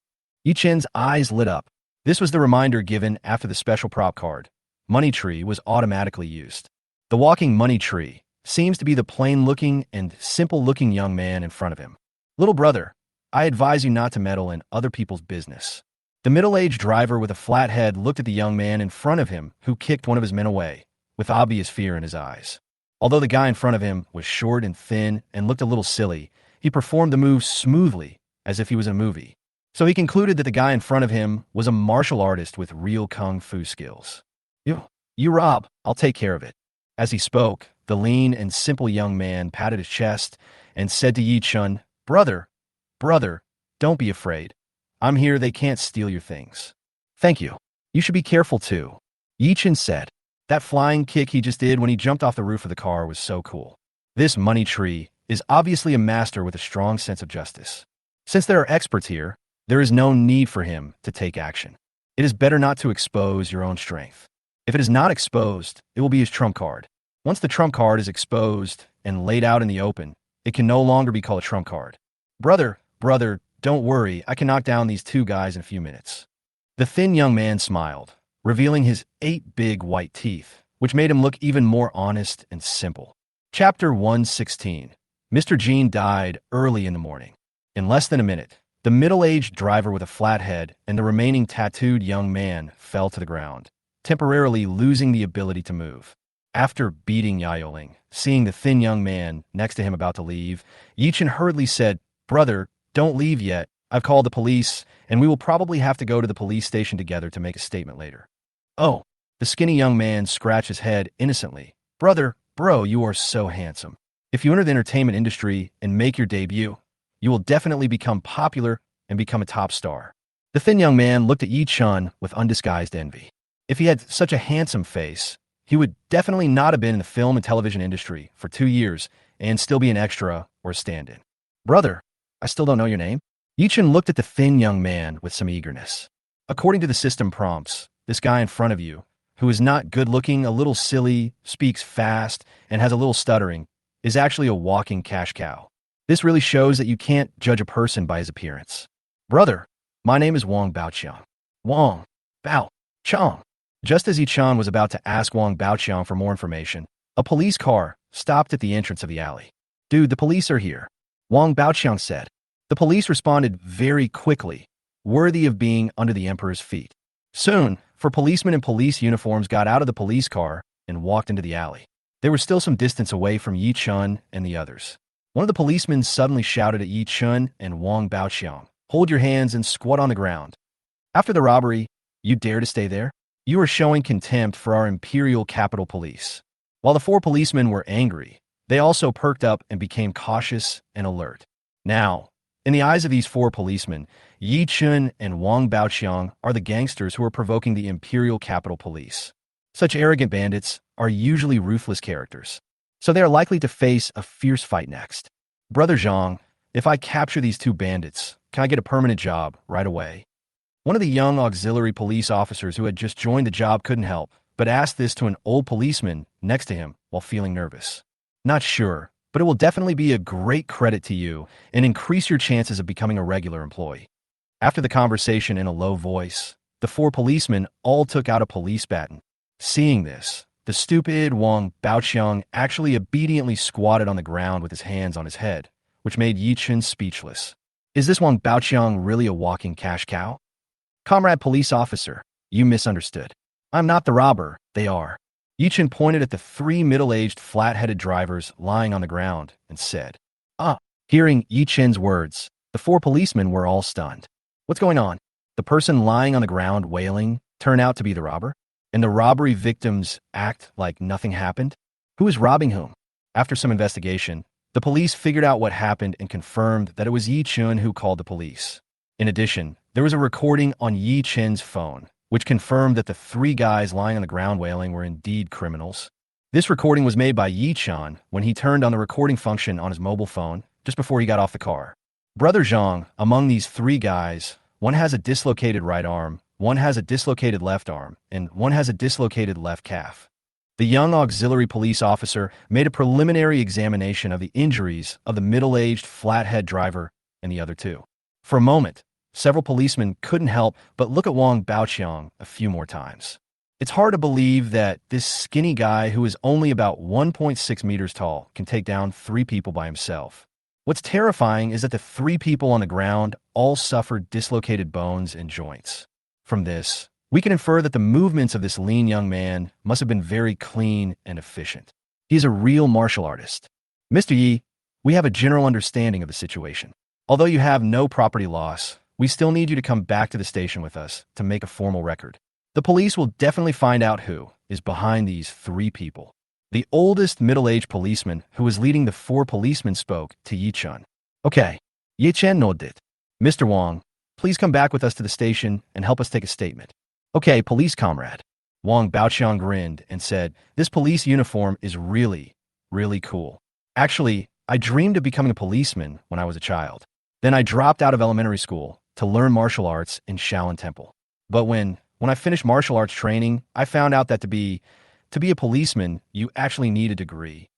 Ye Chun's eyes lit up. This was the reminder given after the special prop card. Money tree was automatically used. The walking money tree seems to be the plain-looking and simple-looking young man in front of him. Little brother, I advise you not to meddle in other people's business. The middle-aged driver with a flat head looked at the young man in front of him who kicked one of his men away, with obvious fear in his eyes. Although the guy in front of him was short and thin and looked a little silly, he performed the move smoothly, as if he was in a movie. So he concluded that the guy in front of him was a martial artist with real kung fu skills. You rob, I'll take care of it. As he spoke, the lean and simple young man patted his chest and said to Ye Chun, Brother, don't be afraid. I'm here, they can't steal your things. Thank you. You should be careful too. Ye Chun said. That flying kick he just did when he jumped off the roof of the car was so cool. This money tree is obviously a master with a strong sense of justice. Since there are experts here, there is no need for him to take action. It is better not to expose your own strength. If it is not exposed, it will be his trump card. Once the trump card is exposed and laid out in the open, it can no longer be called a trump card. Brother, don't worry, I can knock down these 2 guys in a few minutes. The thin young man smiled, revealing his 8 big white teeth, which made him look even more honest and simple. Chapter 116. Mr. Jean died early in the morning. In less than a minute, the middle-aged driver with a flat head and the remaining tattooed young man fell to the ground, temporarily losing the ability to move. After beating Yaoling, seeing the thin young man next to him about to leave, Ye Chun hurriedly said, Brother, don't leave yet. I've called the police, and we will probably have to go to the police station together to make a statement later. Oh, the skinny young man scratched his head innocently. Bro, you are so handsome. If you enter the entertainment industry and make your debut, you will definitely become popular and become a top star. The thin young man looked at Ye Chun with undisguised envy. If he had such a handsome face, he would definitely not have been in the film and television industry for 2 years and still be an extra or a stand-in. Brother, I still don't know your name. Ye Chun looked at the thin young man with some eagerness. According to the system prompts, this guy in front of you, who is not good-looking, a little silly, speaks fast, and has a little stuttering, is actually a walking cash cow. This really shows that you can't judge a person by his appearance. Brother, my name is Wang Baoqiang. Wang Baoqiang. Just as Ye Chun was about to ask Wang Baoqiang for more information, a police car stopped at the entrance of the alley. Dude, the police are here, Wang Baoqiang said. The police responded very quickly, worthy of being under the emperor's feet. Soon, four policemen in police uniforms got out of the police car and walked into the alley. They were still some distance away from Ye Chun and the others. One of the policemen suddenly shouted at Ye Chun and Wang Baoqiang, "Hold your hands and squat on the ground. After the robbery, you dare to stay there? You are showing contempt for our imperial capital police." While the four policemen were angry, they also perked up and became cautious and alert. Now, in the eyes of these four policemen, Ye Chun and Wang Baoqiang are the gangsters who are provoking the imperial capital police. Such arrogant bandits are usually ruthless characters, so they are likely to face a fierce fight next. Brother Zhang, if I capture these two bandits, can I get a permanent job right away? One of the young auxiliary police officers who had just joined the job couldn't help, but asked this to an old policeman next to him while feeling nervous. Not sure, but it will definitely be a great credit to you and increase your chances of becoming a regular employee. After the conversation in a low voice, the four policemen all took out a police baton. Seeing this, the stupid Wang Baoqiang actually obediently squatted on the ground with his hands on his head, which made Ye Chun speechless. Is this Wang Baoqiang really a walking cash cow? Comrade police officer, you misunderstood. I'm not the robber, they are. Ye Chun pointed at the three middle-aged, flat-headed drivers lying on the ground and said, "Ah." Hearing Ye Chun's words, the four policemen were all stunned. What's going on? The person lying on the ground wailing turned out to be the robber? And the robbery victims act like nothing happened? Who is robbing whom? After some investigation, the police figured out what happened and confirmed that it was Ye Chun who called the police. In addition, there was a recording on Ye Chun's phone, which confirmed that the three guys lying on the ground wailing were indeed criminals. This recording was made by Ye Chun when he turned on the recording function on his mobile phone just before he got off the car. Brother Zhang, among these three guys, one has a dislocated right arm, one has a dislocated left arm, and one has a dislocated left calf. The young auxiliary police officer made a preliminary examination of the injuries of the middle-aged flathead driver and the other two. For a moment, several policemen couldn't help but look at Wang Baoqiang a few more times. It's hard to believe that this skinny guy who is only about 1.6 meters tall can take down three people by himself. What's terrifying is that the three people on the ground all suffered dislocated bones and joints. From this, we can infer that the movements of this lean young man must have been very clean and efficient. He is a real martial artist. Mr. Yi, we have a general understanding of the situation. Although you have no property loss, we still need you to come back to the station with us to make a formal record. The police will definitely find out who is behind these three people. The oldest middle-aged policeman who was leading the four policemen spoke to Ye Chun. Okay, Ye Chun nodded. Mr. Wang, please come back with us to the station and help us take a statement. Okay, police comrade. Wang Baoqiang grinned and said, this police uniform is really, really cool. Actually, I dreamed of becoming a policeman when I was a child. Then I dropped out of elementary school to learn martial arts in Shaolin Temple. But when I finished martial arts training, I found out that to be a policeman, you actually need a degree.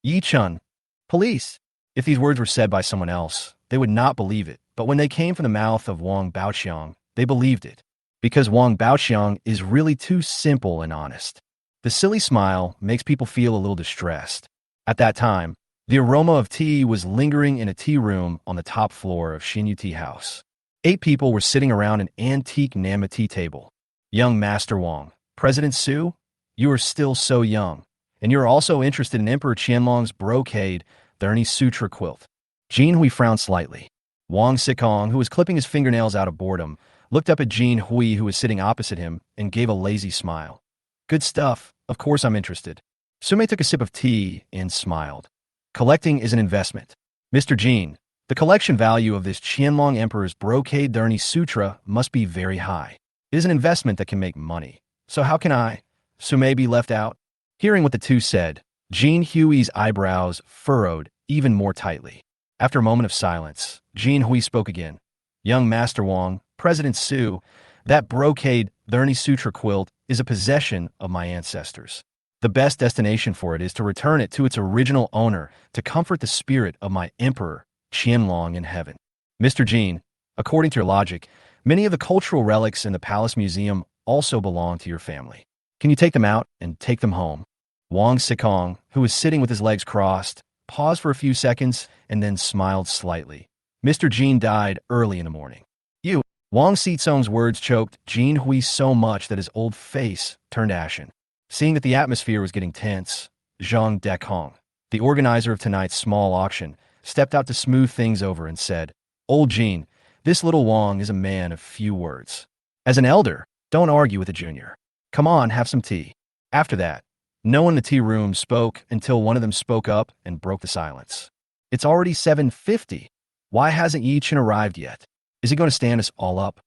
Ye Chun, police. If these words were said by someone else, they would not believe it. But when they came from the mouth of Wang Baoqiang, they believed it. Because Wang Baoqiang is really too simple and honest. The silly smile makes people feel a little distressed. At that time, the aroma of tea was lingering in a tea room on the top floor of Xinyu Tea House. 8 people were sitting around an antique Nama tea table. Young Master Wang, President Su, you are still so young, and you're also interested in Emperor Qianlong's brocade, the Ernie Sutra quilt. Jin Hui frowned slightly. Wang Sikong, who was clipping his fingernails out of boredom, looked up at Jin Hui, who was sitting opposite him, and gave a lazy smile. Good stuff. Of course I'm interested. Sume took a sip of tea and smiled. Collecting is an investment. Mr. Jin, the collection value of this Qianlong Emperor's brocade Ernie Sutra must be very high. It is an investment that can make money. So how can I, Sume, be left out? Hearing what the two said, Jin Hui's eyebrows furrowed even more tightly. After a moment of silence, Jin Hui spoke again. Young Master Wang, President Su, that brocade, the Ernie Sutra quilt, is a possession of my ancestors. The best destination for it is to return it to its original owner to comfort the spirit of my emperor, Qianlong, in heaven. Mr. Jin, according to your logic, many of the cultural relics in the Palace Museum also belong to your family. Can you take them out and take them home? Wang Sikong, who was sitting with his legs crossed, paused for a few seconds, and then smiled slightly. Mr. Jean died early in the morning. You. Wang Xizong's words choked Jean Hui so much that his old face turned ashen. Seeing that the atmosphere was getting tense, Zhang Dekong, the organizer of tonight's small auction, stepped out to smooth things over and said, "Old Jean, this little Wang is a man of few words. As an elder, don't argue with a junior. Come on, have some tea." After that, no one in the tea room spoke until one of them spoke up and broke the silence. "It's already 7:50. Why hasn't Ye Chun arrived yet? Is he going to stand us all up?"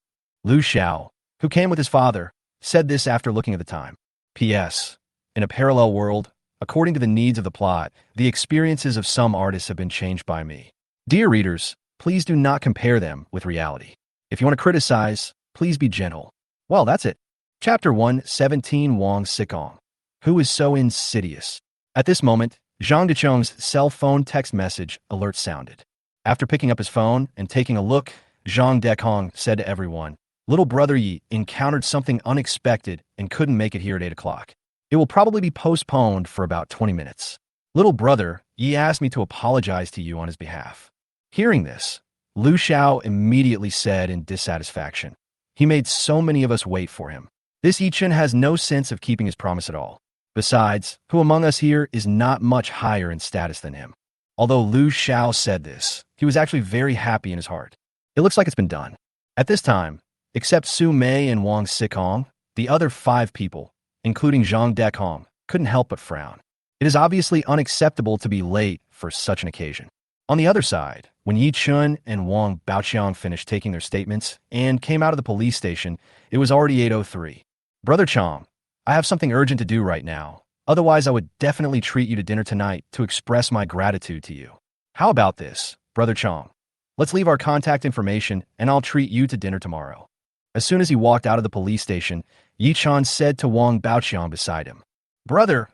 Liu Xiao, who came with his father, said this after looking at the time. P.S. In a parallel world, according to the needs of the plot, the experiences of some artists have been changed by me. Dear readers, please do not compare them with reality. If you want to criticize, please be gentle. Well, that's it. Chapter 117 Wang Xikong. Who is so insidious? At this moment, Zhang Decheng's cell phone text message alert sounded. After picking up his phone and taking a look, Zhang Dekong said to everyone, "Little brother Yi encountered something unexpected and couldn't make it here at 8 o'clock. It will probably be postponed for about 20 minutes. Little brother, Yi asked me to apologize to you on his behalf." Hearing this, Liu Xiao immediately said in dissatisfaction, "He made so many of us wait for him. This Ye Chun has no sense of keeping his promise at all. Besides, who among us here is not much higher in status than him?" Although Liu Xiao said this, he was actually very happy in his heart. It looks like it's been done. At this time, except Su Mei and Wang Xikong, the other 5 people, including Zhang Dekong, couldn't help but frown. It is obviously unacceptable to be late for such an occasion. On the other side, when Ye Chun and Wang Baoqiang finished taking their statements and came out of the police station, it was already 8:03. "Brother Chung, I have something urgent to do right now. Otherwise, I would definitely treat you to dinner tonight to express my gratitude to you. How about this, Brother Chung? Let's leave our contact information and I'll treat you to dinner tomorrow." As soon as he walked out of the police station, Ye Chun said to Wang Baoqiang beside him, Brother,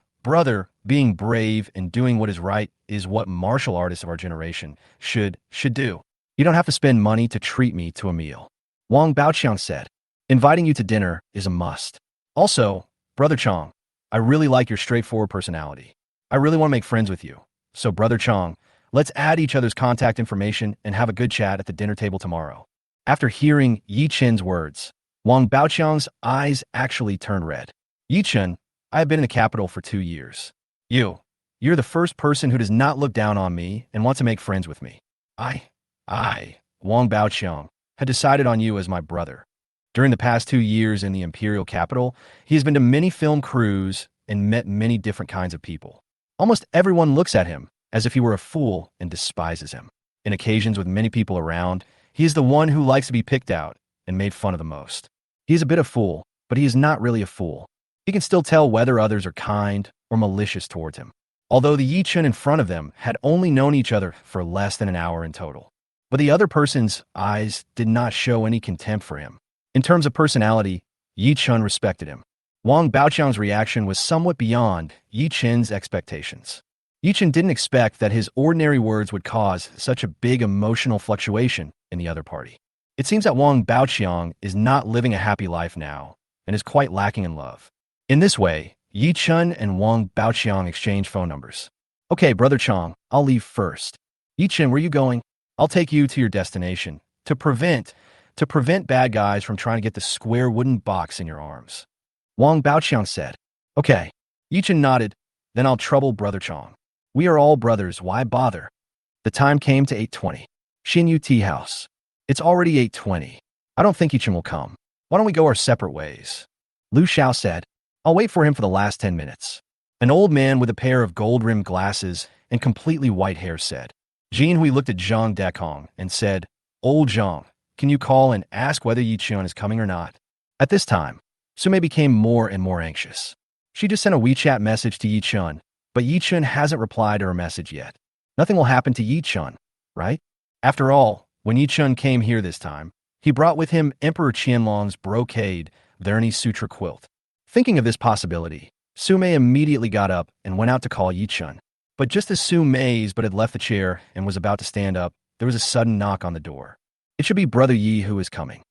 being brave and doing what is right is what martial artists of our generation should do. You don't have to spend money to treat me to a meal." Wang Baoqiang said, "Inviting you to dinner is a must. Also, Brother Chung, I really like your straightforward personality. I really want to make friends with you. So, Brother Chung, let's add each other's contact information and have a good chat at the dinner table tomorrow." After hearing Ye Chun's words, Wang Baoqiang's eyes actually turned red. "Ye Chun, I have been in the capital for 2 years. You're the first person who does not look down on me and want to make friends with me. I, Wang Baoqiang, had decided on you as my brother. During the past 2 years in the imperial capital, he has been to many film crews and met many different kinds of people. Almost everyone looks at him as if he were a fool and despises him. In occasions with many people around, he is the one who likes to be picked out and made fun of the most. He is a bit of a fool, but he is not really a fool. He can still tell whether others are kind or malicious towards him. Although the Ye Chun in front of them had only known each other for less than an hour in total. But the other person's eyes did not show any contempt for him. In terms of personality, Ye Chun respected him. Wang Baoqiang's reaction was somewhat beyond Ye Chun's expectations. Ye Chun didn't expect that his ordinary words would cause such a big emotional fluctuation in the other party. It seems that Wang Baoqiang is not living a happy life now and is quite lacking in love. In this way, Ye Chun and Wang Baoqiang exchanged phone numbers. "Okay, Brother Chung, I'll leave first. Ye Chun, where are you going? I'll take you to your destination to prevent bad guys from trying to get the square wooden box in your arms." Wang Baoqiang said, "Okay." Ye Chun nodded, "Then I'll trouble Brother Chung. We are all brothers, why bother?" The time came to 8:20. Xinyu Tea House. "It's already 8:20. I don't think Ye Chun will come. Why don't we go our separate ways?" Liu Xiao said, "I'll wait for him for the last 10 minutes. An old man with a pair of gold-rimmed glasses and completely white hair said. Jean Hui looked at Zhang Dekong and said, "Old Zhang, can you call and ask whether Ye Chun is coming or not?" At this time, Sume became more and more anxious. She just sent a WeChat message to Ye Chun, but Ye Chun hasn't replied to her message yet. Nothing will happen to Ye Chun, right? After all, when Ye Chun came here this time, he brought with him Emperor Qianlong's brocade Verni Sutra quilt. Thinking of this possibility, Su Mei immediately got up and went out to call Ye Chun. But just as Su Mei's had left the chair and was about to stand up, there was a sudden knock on the door. It should be Brother Yi who is coming.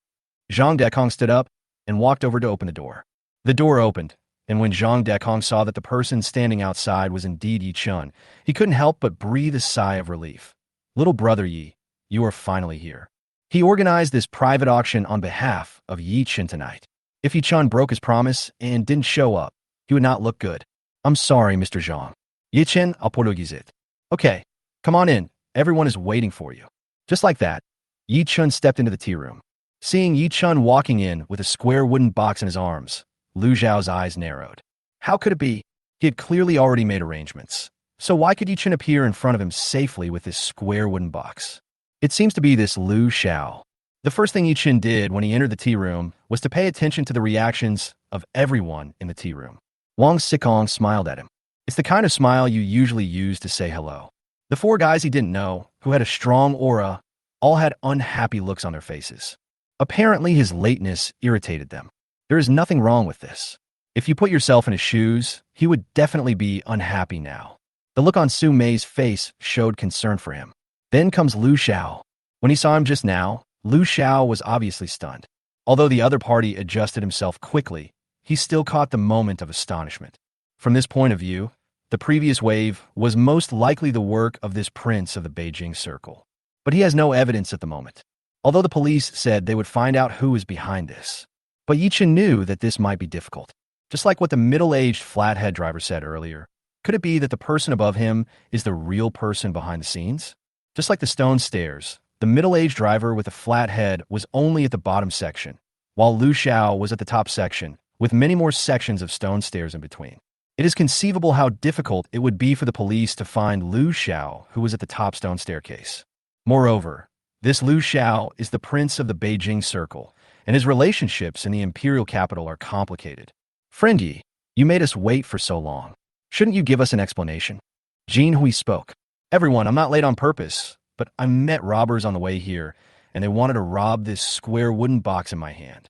Zhang Dekong stood up and walked over to open the door. The door opened, And when Zhang Dekong saw that the person standing outside was indeed Ye Chun, he couldn't help but breathe a sigh of relief. Little brother Yi, you are finally here. He organized this private auction on behalf of Ye Chun tonight. If Ye Chun broke his promise and didn't show up, he would not look good. I'm sorry, Mr. Zhang. Ye Chun, I'll Portuguese it. Okay, come on in. Everyone is waiting for you. Just like that, Ye Chun stepped into the tea room. Seeing Ye Chun walking in with a square wooden box in his arms, Lu Zhao's eyes narrowed. How could it be? He had clearly already made arrangements. So why could Ye Chun appear in front of him safely with this square wooden box? It seems to be this Lu Xiao. The first thing Ye Chun did when he entered the tea room was to pay attention to the reactions of everyone in the tea room. Wang Xikong smiled at him. It's the kind of smile you usually use to say hello. The four guys he didn't know, who had a strong aura, all had unhappy looks on their faces. Apparently his lateness irritated them. There is nothing wrong with this. If you put yourself in his shoes, he would definitely be unhappy now. The look on Su Mei's face showed concern for him. Then comes Lu Xiao. When he saw him just now, Lu Xiao was obviously stunned. Although the other party adjusted himself quickly, he still caught the moment of astonishment. From this point of view, the previous wave was most likely the work of this prince of the Beijing Circle. But he has no evidence at the moment. Although the police said they would find out who is behind this. But Ye Chun knew that this might be difficult. Just like what the middle-aged flathead driver said earlier, could it be that the person above him is the real person behind the scenes? Just like the stone stairs, the middle-aged driver with a flat head was only at the bottom section, while Lu Xiao was at the top section, with many more sections of stone stairs in between. It is conceivable how difficult it would be for the police to find Lu Xiao, who was at the top stone staircase. Moreover, this Lu Xiao is the prince of the Beijing Circle, and his relationships in the imperial capital are complicated. Friend Yi, you made us wait for so long. Shouldn't you give us an explanation? Jin Hui spoke. Everyone, I'm not late on purpose, but I met robbers on the way here, and they wanted to rob this square wooden box in my hand.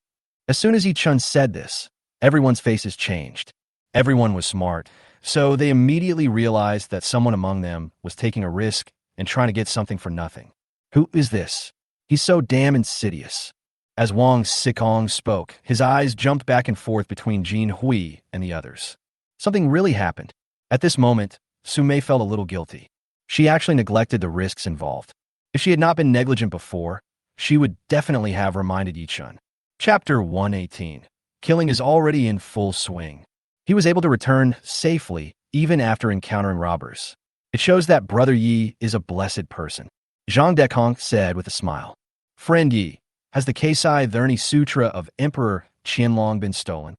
As soon as Ye Chun said this, everyone's faces changed. Everyone was smart, so they immediately realized that someone among them was taking a risk and trying to get something for nothing. Who is this? He's so damn insidious. As Wang Xikong spoke, his eyes jumped back and forth between Jin Hui and the others. Something really happened. At this moment, Su Mei felt a little guilty. She actually neglected the risks involved. If she had not been negligent before, she would definitely have reminded Ye Chun. Chapter 118. Killing is already in full swing. He was able to return safely even after encountering robbers. It shows that Brother Yi is a blessed person. Zhang Dekong said with a smile. Friend Yi, has the Keisai Thurni Sutra of Emperor Qianlong been stolen?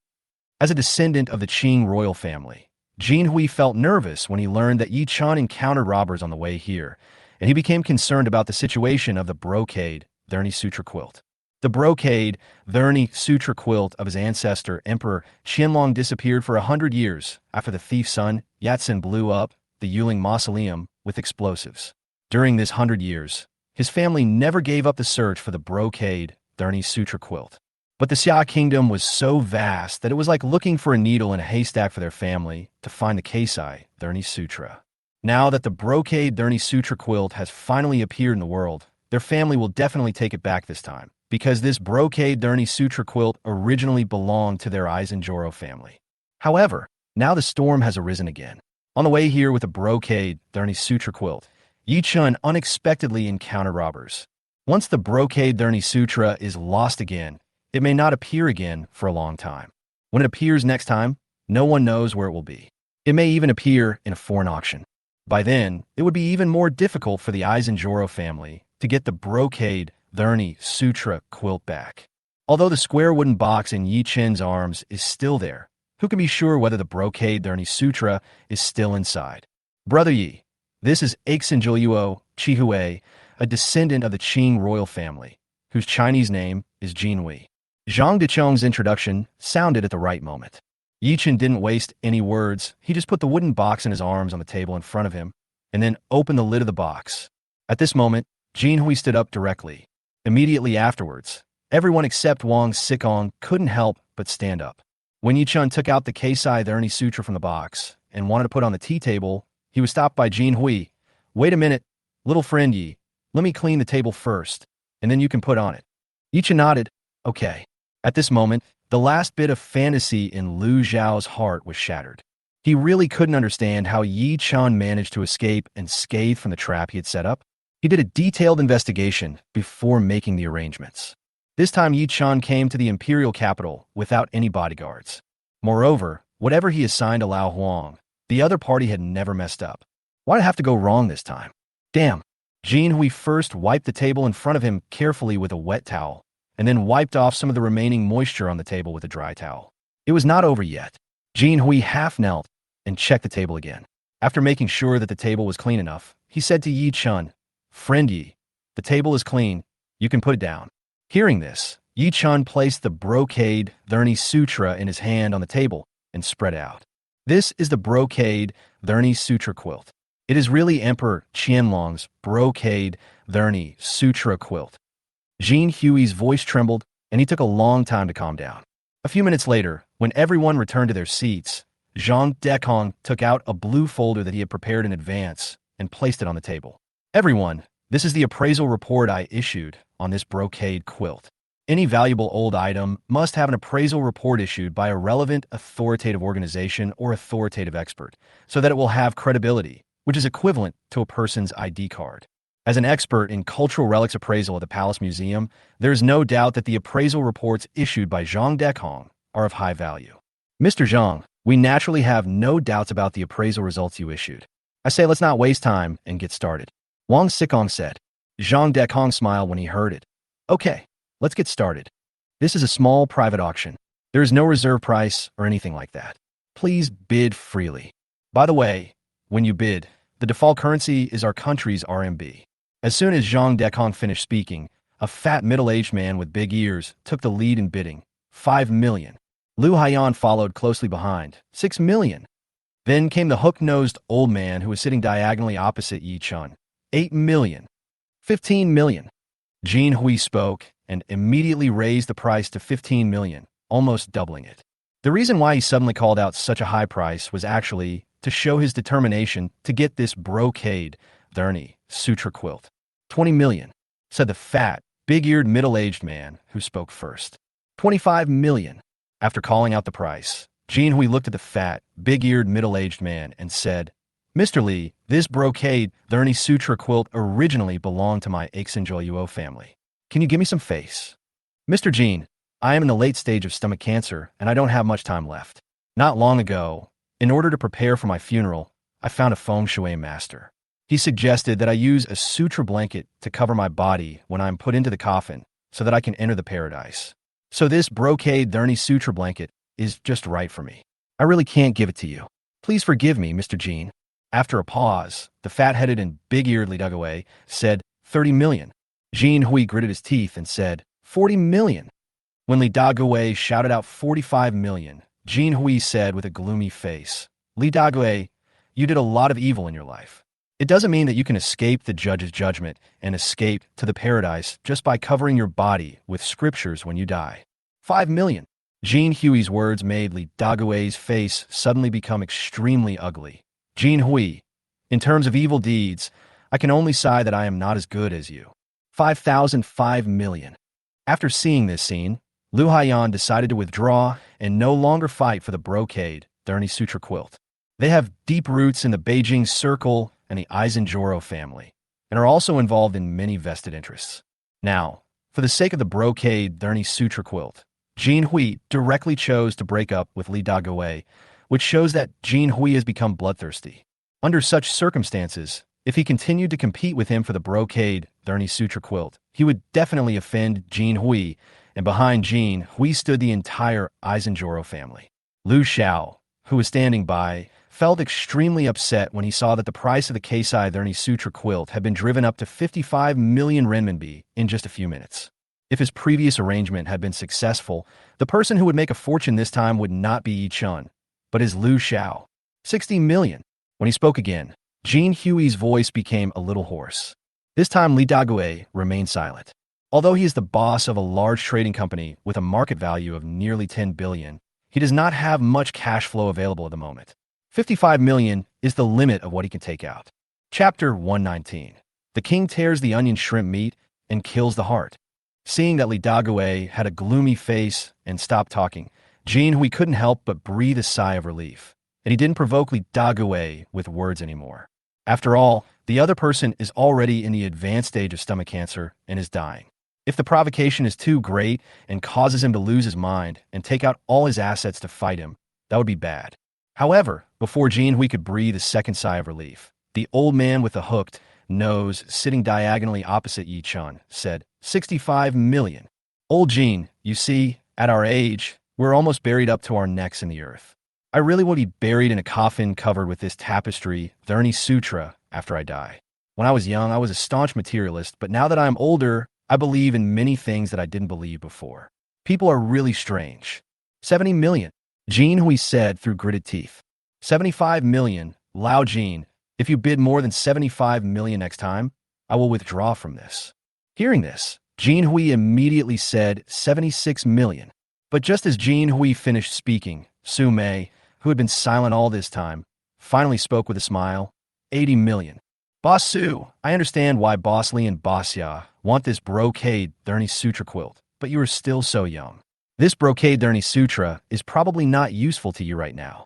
As a descendant of the Qing royal family, Jin Hui felt nervous when he learned that Ye Chun encountered robbers on the way here, and he became concerned about the situation of the brocade Thurni Sutra quilt. The brocade Thurni Sutra quilt of his ancestor, Emperor Qianlong, disappeared for 100 years after the thief's son, Yatsen, blew up the Yuling mausoleum with explosives. During this 100 years, his family never gave up the search for the brocade Thurni Sutra quilt. But the Xia kingdom was so vast that it was like looking for a needle in a haystack for their family to find the Keisai Thurni Sutra. Now that the brocade Thurni Sutra quilt has finally appeared in the world, their family will definitely take it back this time, because this brocade Thurni Sutra quilt originally belonged to their Aizenjoro family. However, now the storm has arisen again. On the way here with the brocade Thurni Sutra quilt, Ye Chun unexpectedly encountered robbers. Once the brocade Thurni Sutra is lost again, it may not appear again for a long time. When it appears next time, no one knows where it will be. It may even appear in a foreign auction. By then, it would be even more difficult for the Aizenjoro family to get the brocade Thurni Sutra quilt back. Although the square wooden box in Ye Chun's arms is still there, who can be sure whether the brocade Thurni Sutra is still inside? Brother Yi, this is Aixinjiuo Chihue, a descendant of the Qing royal family, whose Chinese name is Jinhui. Zhang Dechong's introduction sounded at the right moment. Ye Chun didn't waste any words. He just put the wooden box in his arms on the table in front of him, and then opened the lid of the box. At this moment, Jinhui stood up directly. Immediately afterwards, everyone except Wang Xikong couldn't help but stand up. When Ye Chun took out the Keisai Thurni Sutra from the box and wanted to put on the tea table, he was stopped by Jinhui. Wait a minute, little friend Yi, let me clean the table first, and then you can put on it. Ye Chun nodded. Okay. At this moment, The last bit of fantasy in Liu Zhao's heart was shattered. He really couldn't understand how Ye Chun managed to escape and scathe from the trap he had set up. He did a detailed investigation before making the arrangements. This time Ye Chun came to the imperial capital without any bodyguards. Moreover, whatever he assigned to Lao Huang, the other party had never messed up. Why'd it have to go wrong this time? Damn. Jin Hui first wiped the table in front of him carefully with a wet towel, and then wiped off some of the remaining moisture on the table with a dry towel. It was not over yet. Jin Hui half knelt and checked the table again. After making sure that the table was clean enough, he said to Ye Chun, "Friend Yi, the table is clean. You can put it down." Hearing this, Ye Chun placed the brocade Thurni Sutra in his hand on the table and spread out. This is the brocade Thurni Sutra quilt. It is really Emperor Qianlong's brocade Thurni Sutra quilt. Jin Hui's voice trembled, and he took a long time to calm down. A few minutes later, when everyone returned to their seats, Zhang Dekong took out a blue folder that he had prepared in advance and placed it on the table. "Everyone, this is the appraisal report I issued on this brocade quilt. Any valuable old item must have an appraisal report issued by a relevant authoritative organization or authoritative expert, so that it will have credibility, which is equivalent to a person's ID card. As an expert in cultural relics appraisal at the Palace Museum, there is no doubt that the appraisal reports issued by Zhang Dekong are of high value. Mr. Zhang, we naturally have no doubts about the appraisal results you issued. I say let's not waste time and get started." Wang Xikong said. Zhang Dekong smiled when he heard it. "Okay, let's get started. This is a small private auction. There is no reserve price or anything like that. Please bid freely. By the way, when you bid, the default currency is our country's RMB." As soon as Zhang Dekong finished speaking, a fat middle-aged man with big ears took the lead in bidding, 5 million. Liu Haiyan followed closely behind, 6 million. Then came the hook-nosed old man who was sitting diagonally opposite Ye Chun, 8 million. 15 million. Jin Hui spoke and immediately raised the price to 15 million, almost doubling it. The reason why he suddenly called out such a high price was actually to show his determination to get this brocade Thurni Sutra quilt. 20 million, said the fat, big-eared middle-aged man who spoke first. 25 million. After calling out the price, Jin Hui looked at the fat, big-eared middle-aged man and said, "Mr. Li, this brocade Thurni Sutra quilt originally belonged to my Yuo family. Can you give me some face?" "Mr. Jin, I am in the late stage of stomach cancer and I don't have much time left. Not long ago, in order to prepare for my funeral, I found a feng shui master. He suggested that I use a sutra blanket to cover my body when I'm put into the coffin so that I can enter the paradise. So this brocade Thurni Sutra blanket is just right for me. I really can't give it to you. Please forgive me, Mr. Jin." After a pause, the fat-headed and big-eared Li Dagui said 30 million. Jin Hui gritted his teeth and said 40 million. When Li Dagui shouted out 45 million, Jin Hui said with a gloomy face, "Li Dagui, you did a lot of evil in your life. It doesn't mean that you can escape the judge's judgment and escape to the paradise just by covering your body with scriptures when you die. 5 million. Jin Hui's words made Li Dagui's face suddenly become extremely ugly. "Jin Hui, in terms of evil deeds, I can only sigh that I am not as good as you. 5,005 million. After seeing this scene, Liu Haiyan decided to withdraw and no longer fight for the brocade Thurni Sutra quilt. They have deep roots in the Beijing Circle and the Eisenjoro family, and are also involved in many vested interests. Now, for the sake of the brocade Thurni Sutra quilt, Jin Hui directly chose to break up with Li Dagui, which shows that Jin Hui has become bloodthirsty. Under such circumstances, if he continued to compete with him for the brocade Thurni Sutra quilt, he would definitely offend Jin Hui, and behind Jin Hui stood the entire Eisenjoro family. Liu Xiao, who was standing by, felt extremely upset when he saw that the price of the Keisai Thurni Sutra quilt had been driven up to 55 million renminbi in just a few minutes. If his previous arrangement had been successful, the person who would make a fortune this time would not be Ye Chun, but is Liu Xiao. 60 million. When he spoke again, Jin Hui's voice became a little hoarse. This time Li Dagui remained silent. Although he is the boss of a large trading company with a market value of nearly 10 billion, he does not have much cash flow available at the moment. 55 million is the limit of what he can take out. Chapter 119. The king tears the onion shrimp meat and kills the heart. Seeing that Li Dague had a gloomy face and stopped talking, Jin Hui couldn't help but breathe a sigh of relief. And he didn't provoke Li Dague with words anymore. After all, the other person is already in the advanced stage of stomach cancer and is dying. If the provocation is too great and causes him to lose his mind and take out all his assets to fight him, that would be bad. However, before Jin Hui could breathe a second sigh of relief, the old man with the hooked nose sitting diagonally opposite Ye Chun said, 65 million. Old Jin, you see, at our age, we're almost buried up to our necks in the earth. I really will be buried in a coffin covered with this tapestry, Therni Sutra, after I die. When I was young, I was a staunch materialist, but now that I am older, I believe in many things that I didn't believe before. People are really strange. 70 million, Jin Hui said through gritted teeth. 75 million, Lao Jin. If you bid more than 75 million next time, I will withdraw from this. Hearing this, Jin Hui immediately said 76 million. But just as Jin Hui finished speaking, Su Mei, who had been silent all this time, finally spoke with a smile. 80 million. Boss Su, I understand why Boss Li and Boss Ya want this brocade Therni Sutra quilt, but you are still so young. This brocade Therni Sutra is probably not useful to you right now.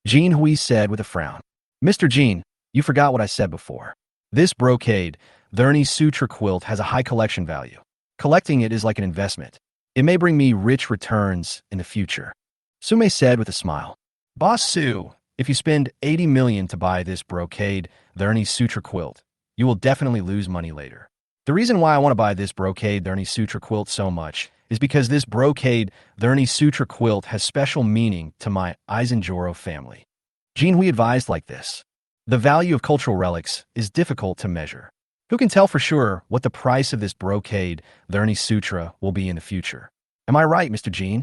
Jin Hui said with a frown. Mr. Jin, you forgot what I said before. This brocade Therni Sutra quilt has a high collection value. Collecting it is like an investment. It may bring me rich returns in the future. Sume said with a smile. Boss Su, if you spend 80 million to buy this brocade Therni Sutra quilt, you will definitely lose money later. The reason why I want to buy this brocade Therni Sutra quilt so much is because this brocade Therni Sutra quilt has special meaning to my Aizenjoro family. Jin Hui advised like this. The value of cultural relics is difficult to measure. Who can tell for sure what the price of this brocade Therni Sutra will be in the future? Am I right, Mr. Jin?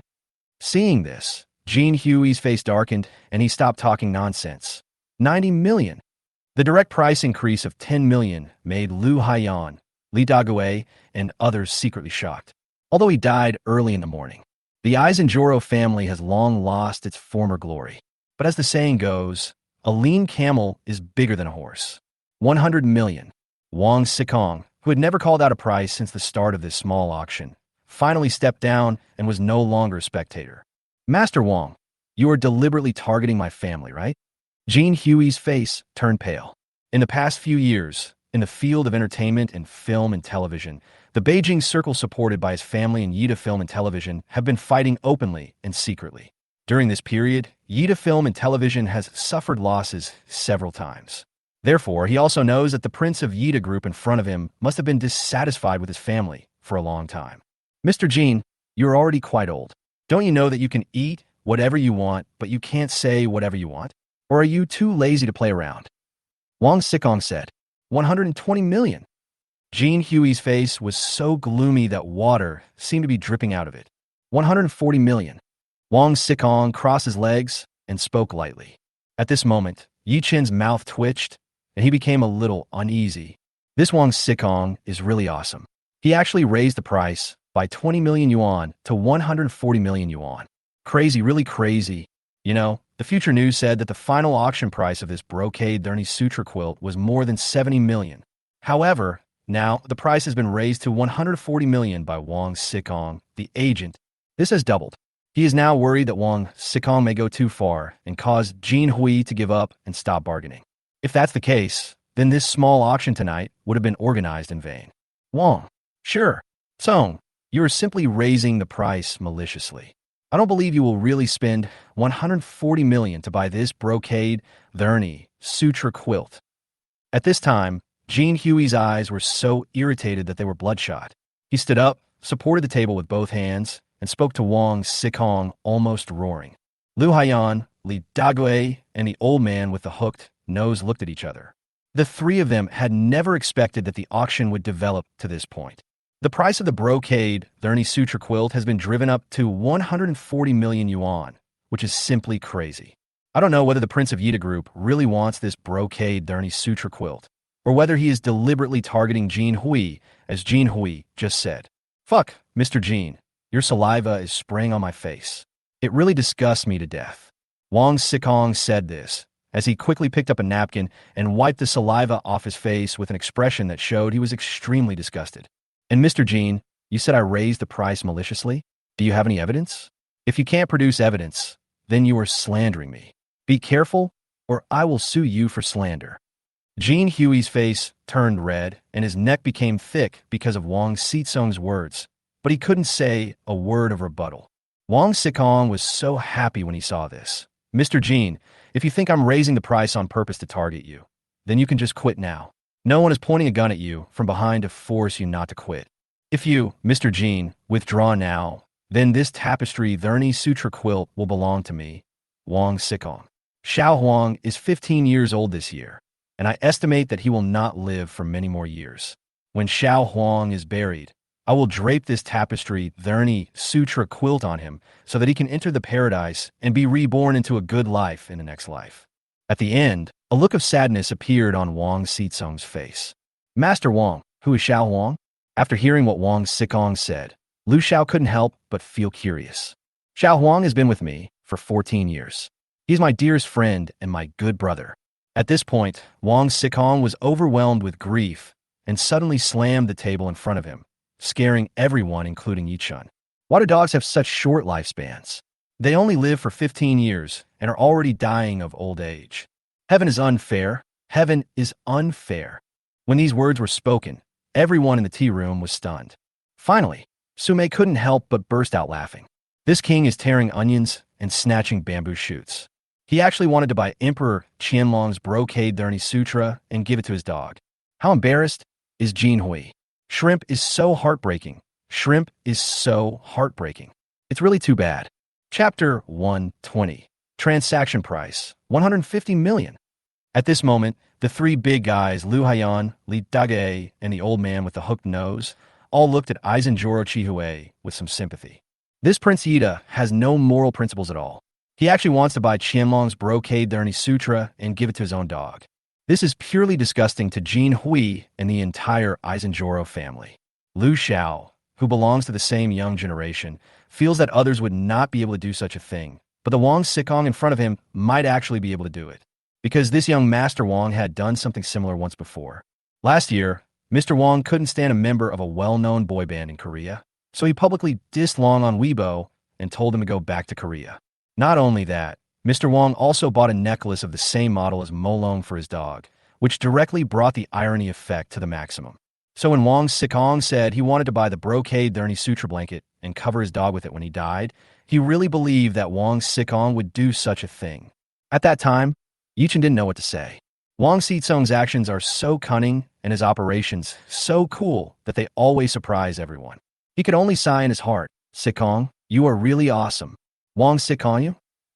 Seeing this, Jin Hui's face darkened and he stopped talking nonsense. 90 million. The direct price increase of 10 million made Lu Haiyan, Li Dague, and others secretly shocked. Although he died early in the morning, the Aizenjoro family has long lost its former glory. But as the saying goes, a lean camel is bigger than a horse. 100 million. Wang Sikong, who had never called out a price since the start of this small auction, finally stepped down and was no longer a spectator. Master Wang, you are deliberately targeting my family, right? Jin Hui's face turned pale. In the past few years, in the field of entertainment and film and television, the Beijing circle supported by his family and Yida Film and Television have been fighting openly and secretly. During this period, Yida Film and Television has suffered losses several times. Therefore, he also knows that the prince of Yida Group in front of him must have been dissatisfied with his family for a long time. Mr. Jin, you're already quite old. Don't you know that you can eat whatever you want, but you can't say whatever you want? Or are you too lazy to play around? Wang Sikong said, 120 million. Jin Hui's face was so gloomy that water seemed to be dripping out of it. 140 million. Wang Sikong crossed his legs and spoke lightly. At this moment, Yi Chen's mouth twitched, and he became a little uneasy. This Wang Sikong is really awesome. He actually raised the price by 20 million yuan to 140 million yuan. Crazy, really crazy. You know, the Future News said that the final auction price of this brocade Therni Sutra quilt was more than 70 million. However, now the price has been raised to 140 million by Wang Sikong, the agent. This has doubled. He is now worried that Wang Sikong may go too far and cause Jin Hui to give up and stop bargaining. If that's the case, then this small auction tonight would have been organized in vain. Wang, sure. Chung, you are simply raising the price maliciously. I don't believe you will really spend 140 million to buy this brocade Therni Sutra quilt. At this time, Jin Hui's eyes were so irritated that they were bloodshot. He stood up, supported the table with both hands, and spoke to Wang Sikong almost roaring. Lu Haiyan, Li Dague, and the old man with the hooked nose looked at each other. The three of them had never expected that the auction would develop to this point. The price of the brocade Therni Sutra quilt has been driven up to 140 million yuan, which is simply crazy. I don't know whether the Prince of Yida Group really wants this brocade Therni Sutra quilt, or whether he is deliberately targeting Jin Hui, as Jin Hui just said. Fuck, Mr. Jin, your saliva is spraying on my face. It really disgusts me to death. Wang Sikong said this, as he quickly picked up a napkin and wiped the saliva off his face with an expression that showed he was extremely disgusted. And Mr. Jin, You said I raised the price maliciously? Do you have any evidence? If you can't produce evidence, then you are slandering me. Be careful, or I will sue you for slander. Jean Huey's face turned red, and his neck became thick because of Wang Xizong's words, but he couldn't say a word of rebuttal. Wang Xikong was so happy when he saw this. Mr. Jean, if you think I'm raising the price on purpose to target you, then you can just quit now. No one is pointing a gun at you from behind to force you not to quit. If you, Mr. Jean, withdraw now, then this tapestry Thurney sutra quilt will belong to me, Wang Xikong. Xiao Huang is 15 years old this year, and I estimate that he will not live for many more years. When Xiao Huang is buried, I will drape this tapestry Thurney sutra quilt on him so that he can enter the paradise and be reborn into a good life in the next life. At the end, a look of sadness appeared on Wang Xizong's face. Master Wang, who is Xiao Huang? After hearing what Wang Xikong said, Lu Xiao couldn't help but feel curious. Xiao Huang has been with me for 14 years. He's my dearest friend and my good brother. At this point, Wang Xikong was overwhelmed with grief and suddenly slammed the table in front of him, scaring everyone, including Ye Chun. Why do dogs have such short lifespans? They only live for 15 years and are already dying of old age. Heaven is unfair. Heaven is unfair. When these words were spoken, everyone in the tea room was stunned. Finally, Sume couldn't help but burst out laughing. This king is tearing onions and snatching bamboo shoots. He actually wanted to buy Emperor Qianlong's brocade Thurney Sutra and give it to his dog. How embarrassed is Jean Hui? Shrimp is so heartbreaking. Shrimp is so heartbreaking. It's really too bad. Chapter 120. Transaction price, 150 million. At this moment, the three big guys, Lu Haiyan, Li Dage, and the old man with the hooked nose, all looked at Aizenjoro Chihue with some sympathy. This Prince Ida has no moral principles at all. He actually wants to buy Qianlong's brocade Thurney Sutra and give it to his own dog. This is purely disgusting to Jean Hui and the entire Aizenjoro family. Lu Xiao, who belongs to the same young generation, feels that others would not be able to do such a thing, but the Wang Xikong in front of him might actually be able to do it, because this young Master Wang had done something similar once before. Last year, Mr. Wang couldn't stand a member of a well-known boy band in Korea, so he publicly dissed Long on Weibo and told him to go back to Korea. Not only that, Mr. Wang also bought a necklace of the same model as Molong for his dog, which directly brought the irony effect to the maximum. So when Wang Xikong said he wanted to buy the brocade Thurney Sutra blanket and cover his dog with it when he died, he really believed that Wang Xikong would do such a thing. At that time, Ye Chun didn't know what to say. Wang Xizong's actions are so cunning and his operations so cool that they always surprise everyone. He could only sigh in his heart, Xikong, you are really awesome. Wang Xikong,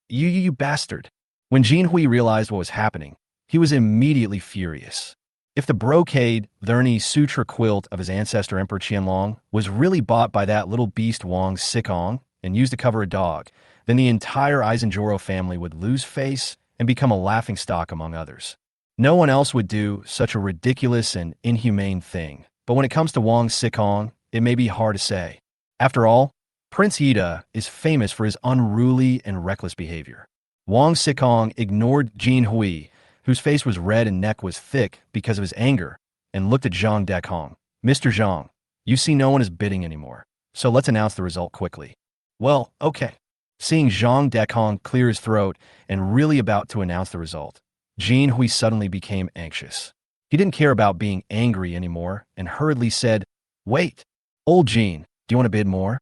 you bastard. When Jean Hui realized what was happening, he was immediately furious. If the brocade Thurney Sutra quilt of his ancestor Emperor Qianlong was really bought by that little beast Wang Xikong and used to cover a dog, then the entire Aizenjoro family would lose face and become a laughingstock among others. No one else would do such a ridiculous and inhumane thing, but when it comes to Wang Xikong, it may be hard to say. After all, Prince Ida is famous for his unruly and reckless behavior. Wang Xikong ignored Jean Hui, whose face was red and neck was thick because of his anger, and looked at Zhang Dekong. Mr. Zhang, you see no one is bidding anymore, so let's announce the result quickly. Well, okay. Seeing Zhang Dekong clear his throat and really about to announce the result, Jean Hui suddenly became anxious. He didn't care about being angry anymore and hurriedly said, Wait, old Jean, do you want to bid more?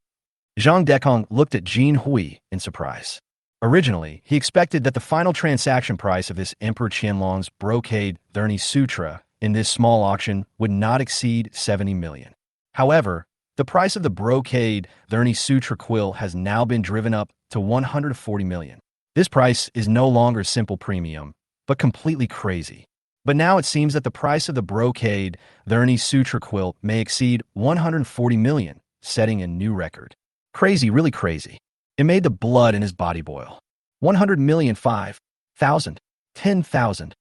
Zhang Dekong looked at Jean Hui in surprise. Originally, he expected that the final transaction price of this Emperor Qianlong's brocade Thurney Sutra in this small auction would not exceed 70 million. However, the price of the brocade Thurney Sutra quill has now been driven up to 140 million. This price is no longer simple premium, but completely crazy. But now it seems that the price of the brocade Thurney Sutra quilt may exceed 140 million, setting a new record. Crazy, really crazy. It made the blood in his body boil. 100 million, 5,000, 10,000.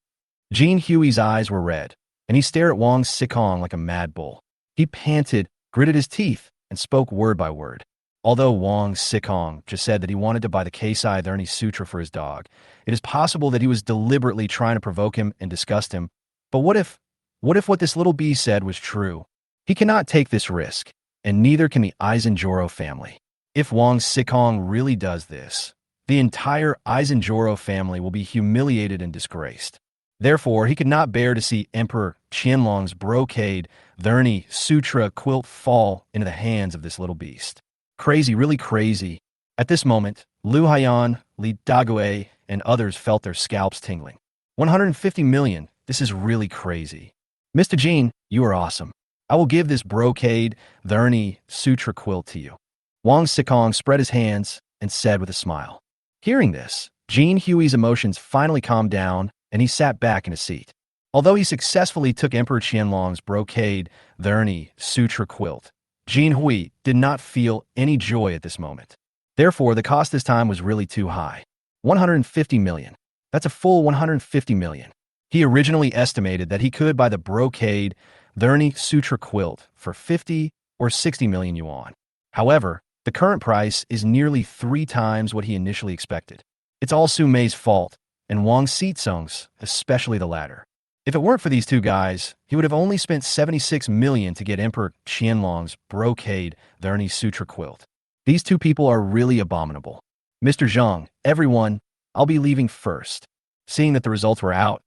Jean Huey's eyes were red, and he stared at Wang Xikong like a mad bull. He panted, gritted his teeth, and spoke word by word. Although Wang Xikong just said that he wanted to buy the Keisai Thurney Sutra for his dog, it is possible that he was deliberately trying to provoke him and disgust him. But what if what this little bee said was true? He cannot take this risk. and neither can the Eisenjoro family. If Wang Xikong really does this, the entire Eisenjoro family will be humiliated and disgraced. Therefore, he could not bear to see Emperor Qianlong's brocade, Verni Sutra quilt fall into the hands of this little beast. Crazy, really crazy. At this moment, Lu Haiyan, Li Dague, and others felt their scalps tingling. 150 million, this is really crazy. Mr. Jean, you are awesome. I will give this brocade, Verni Sutra quilt to you. Wang Xikong spread his hands and said with a smile. Hearing this, Jean Hui's emotions finally calmed down, and he sat back in his seat. Although he successfully took Emperor Qianlong's brocade, Verni Sutra quilt, Jean Hui did not feel any joy at this moment. Therefore, the cost this time was really too high. 150 million. That's a full 150 million. He originally estimated that he could buy the brocade, Verni Sutra quilt for 50 or 60 million yuan. However, the current price is nearly 3 times what he initially expected. It's all Su Mei's fault, and Wang Xitsong's, especially the latter. If it weren't for these two guys, he would have only spent 76 million to get Emperor Qianlong's brocade, Verni Sutra quilt. These two people are really abominable. Mr. Zhang, everyone, I'll be leaving first. Seeing that the results were out,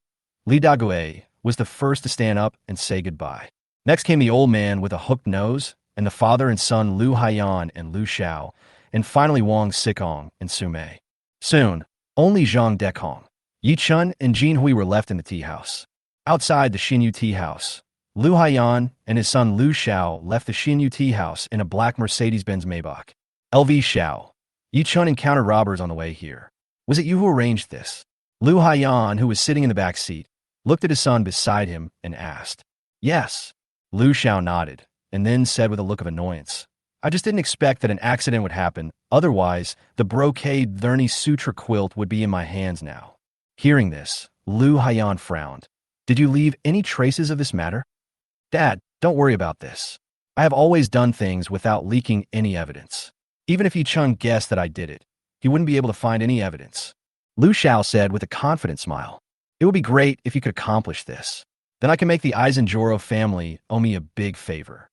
Li Dague was the first to stand up and say goodbye. Next came the old man with a hooked nose, and the father and son Lu Haiyan and Lu Xiao, and finally Wang Xikong and Su Mei. Soon, only Zhang Dekong, Ye Chun, and Jean Hui were left in the tea house. Outside the Xinyu tea house, Lu Haiyan and his son Lu Xiao left the Xinyu tea house in a black Mercedes-Benz Maybach. LV Xiao, Ye Chun encountered robbers on the way here. Was it you who arranged this? Lu Haiyan, who was sitting in the back seat, looked at his son beside him and asked. Yes. Lu Xiao nodded, and then said with a look of annoyance. I just didn't expect that an accident would happen. Otherwise, the brocade Verni Sutra quilt would be in my hands now. Hearing this, Lu Haiyan frowned. Did you leave any traces of this matter? Dad, don't worry about this. I have always done things without leaking any evidence. Even if Ye Chun guessed that I did it, he wouldn't be able to find any evidence. Lu Xiao said with a confident smile. It would be great if you could accomplish this. Then I can make the Eisenjoro family owe me a big favor.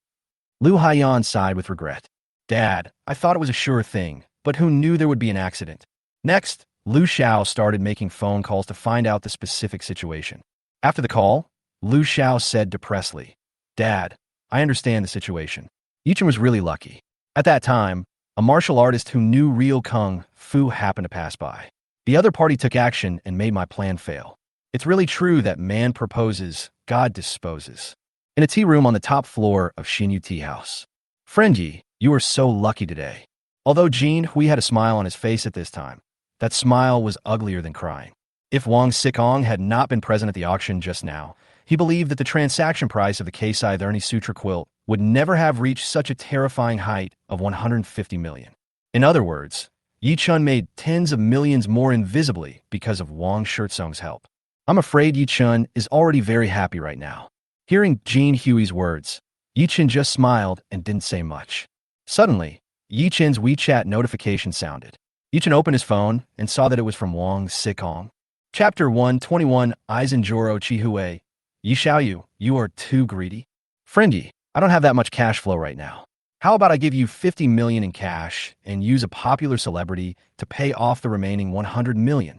Lu Haiyan sighed with regret. Dad, I thought it was a sure thing, but who knew there would be an accident? Next, Lu Xiao started making phone calls to find out the specific situation. After the call, Lu Xiao said depressedly, Dad, I understand the situation. Ye Chun was really lucky. At that time, a martial artist who knew real kung fu happened to pass by. The other party took action and made my plan fail. It's really true that man proposes, God disposes. In a tea room on the top floor of Xinyu Tea House. Friend Yi, you are so lucky today. Although Jean Hui had a smile on his face at this time, that smile was uglier than crying. If Wang Xikong had not been present at the auction just now, he believed that the transaction price of the Keisai Verni Sutra quilt would never have reached such a terrifying height of 150 million. In other words, Ye Chun made tens of millions more invisibly because of Wang Shirtsong's help. I'm afraid Ye Chun is already very happy right now. Hearing Jean Hui's words, Ye Chun just smiled and didn't say much. Suddenly, Ye Chun's WeChat notification sounded. Ye Chun opened his phone and saw that it was from Wang Xikong. Chapter 121 Eisenjoro Chihue. Ye Xiaoyu, you are too greedy. Friend Yi, I don't have that much cash flow right now. How about I give you 50 million in cash and use a popular celebrity to pay off the remaining 100 million?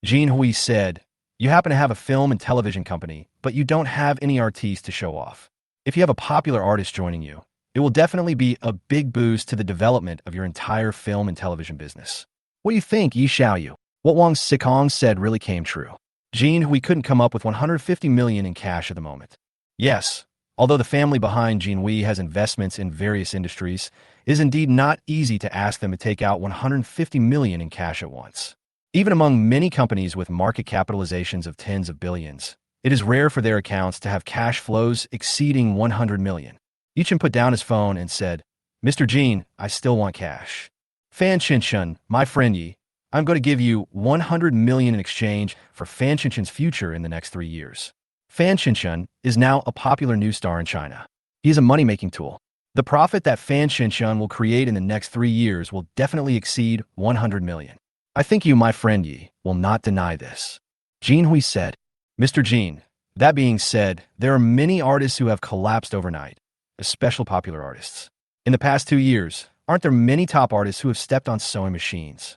Jean Hui said, you happen to have a film and television company, but you don't have any artistes to show off. If you have a popular artist joining you, it will definitely be a big boost to the development of your entire film and television business. What do you think, Ye Xiaoyu? What Wang Xikong said really came true. Jean Hui couldn't come up with 150 million in cash at the moment. Yes, although the family behind Jean Hui has investments in various industries, it is indeed not easy to ask them to take out 150 million in cash at once. Even among many companies with market capitalizations of tens of billions, it is rare for their accounts to have cash flows exceeding 100 million. Ye Chun put down his phone and said, Mr. Jean, I still want cash. Fan Qinshan, my friend Yi, I'm going to give you 100 million in exchange for Fan Qinshan's future in the next 3 years. Fan Qinshan is now a popular new star in China. He is a money-making tool. The profit that Fan Qinshan will create in the next 3 years will definitely exceed 100 million. I think you, my friend Yi, will not deny this. Jean Hui said, Mr. Jean, that being said, there are many artists who have collapsed overnight, especially popular artists. In the past 2 years, aren't there many top artists who have stepped on sewing machines?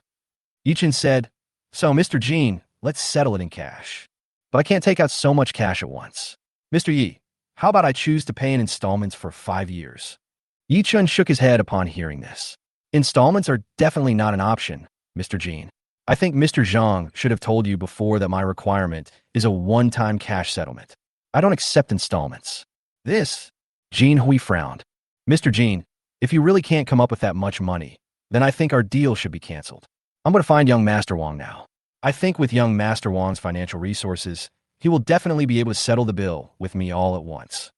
Ye Chun said, so, Mr. Jean, let's settle it in cash. But I can't take out so much cash at once. Mr. Yi, how about I choose to pay in installments for 5 years? Ye Chun shook his head upon hearing this. Installments are definitely not an option, Mr. Jean. I think Mr. Zhang should have told you before that my requirement is a one-time cash settlement. I don't accept installments. This? Jean Hui frowned. Mr. Jean, if you really can't come up with that much money, then I think our deal should be canceled. I'm going to find young Master Wang now. I think with young Master Wang's financial resources, he will definitely be able to settle the bill with me all at once.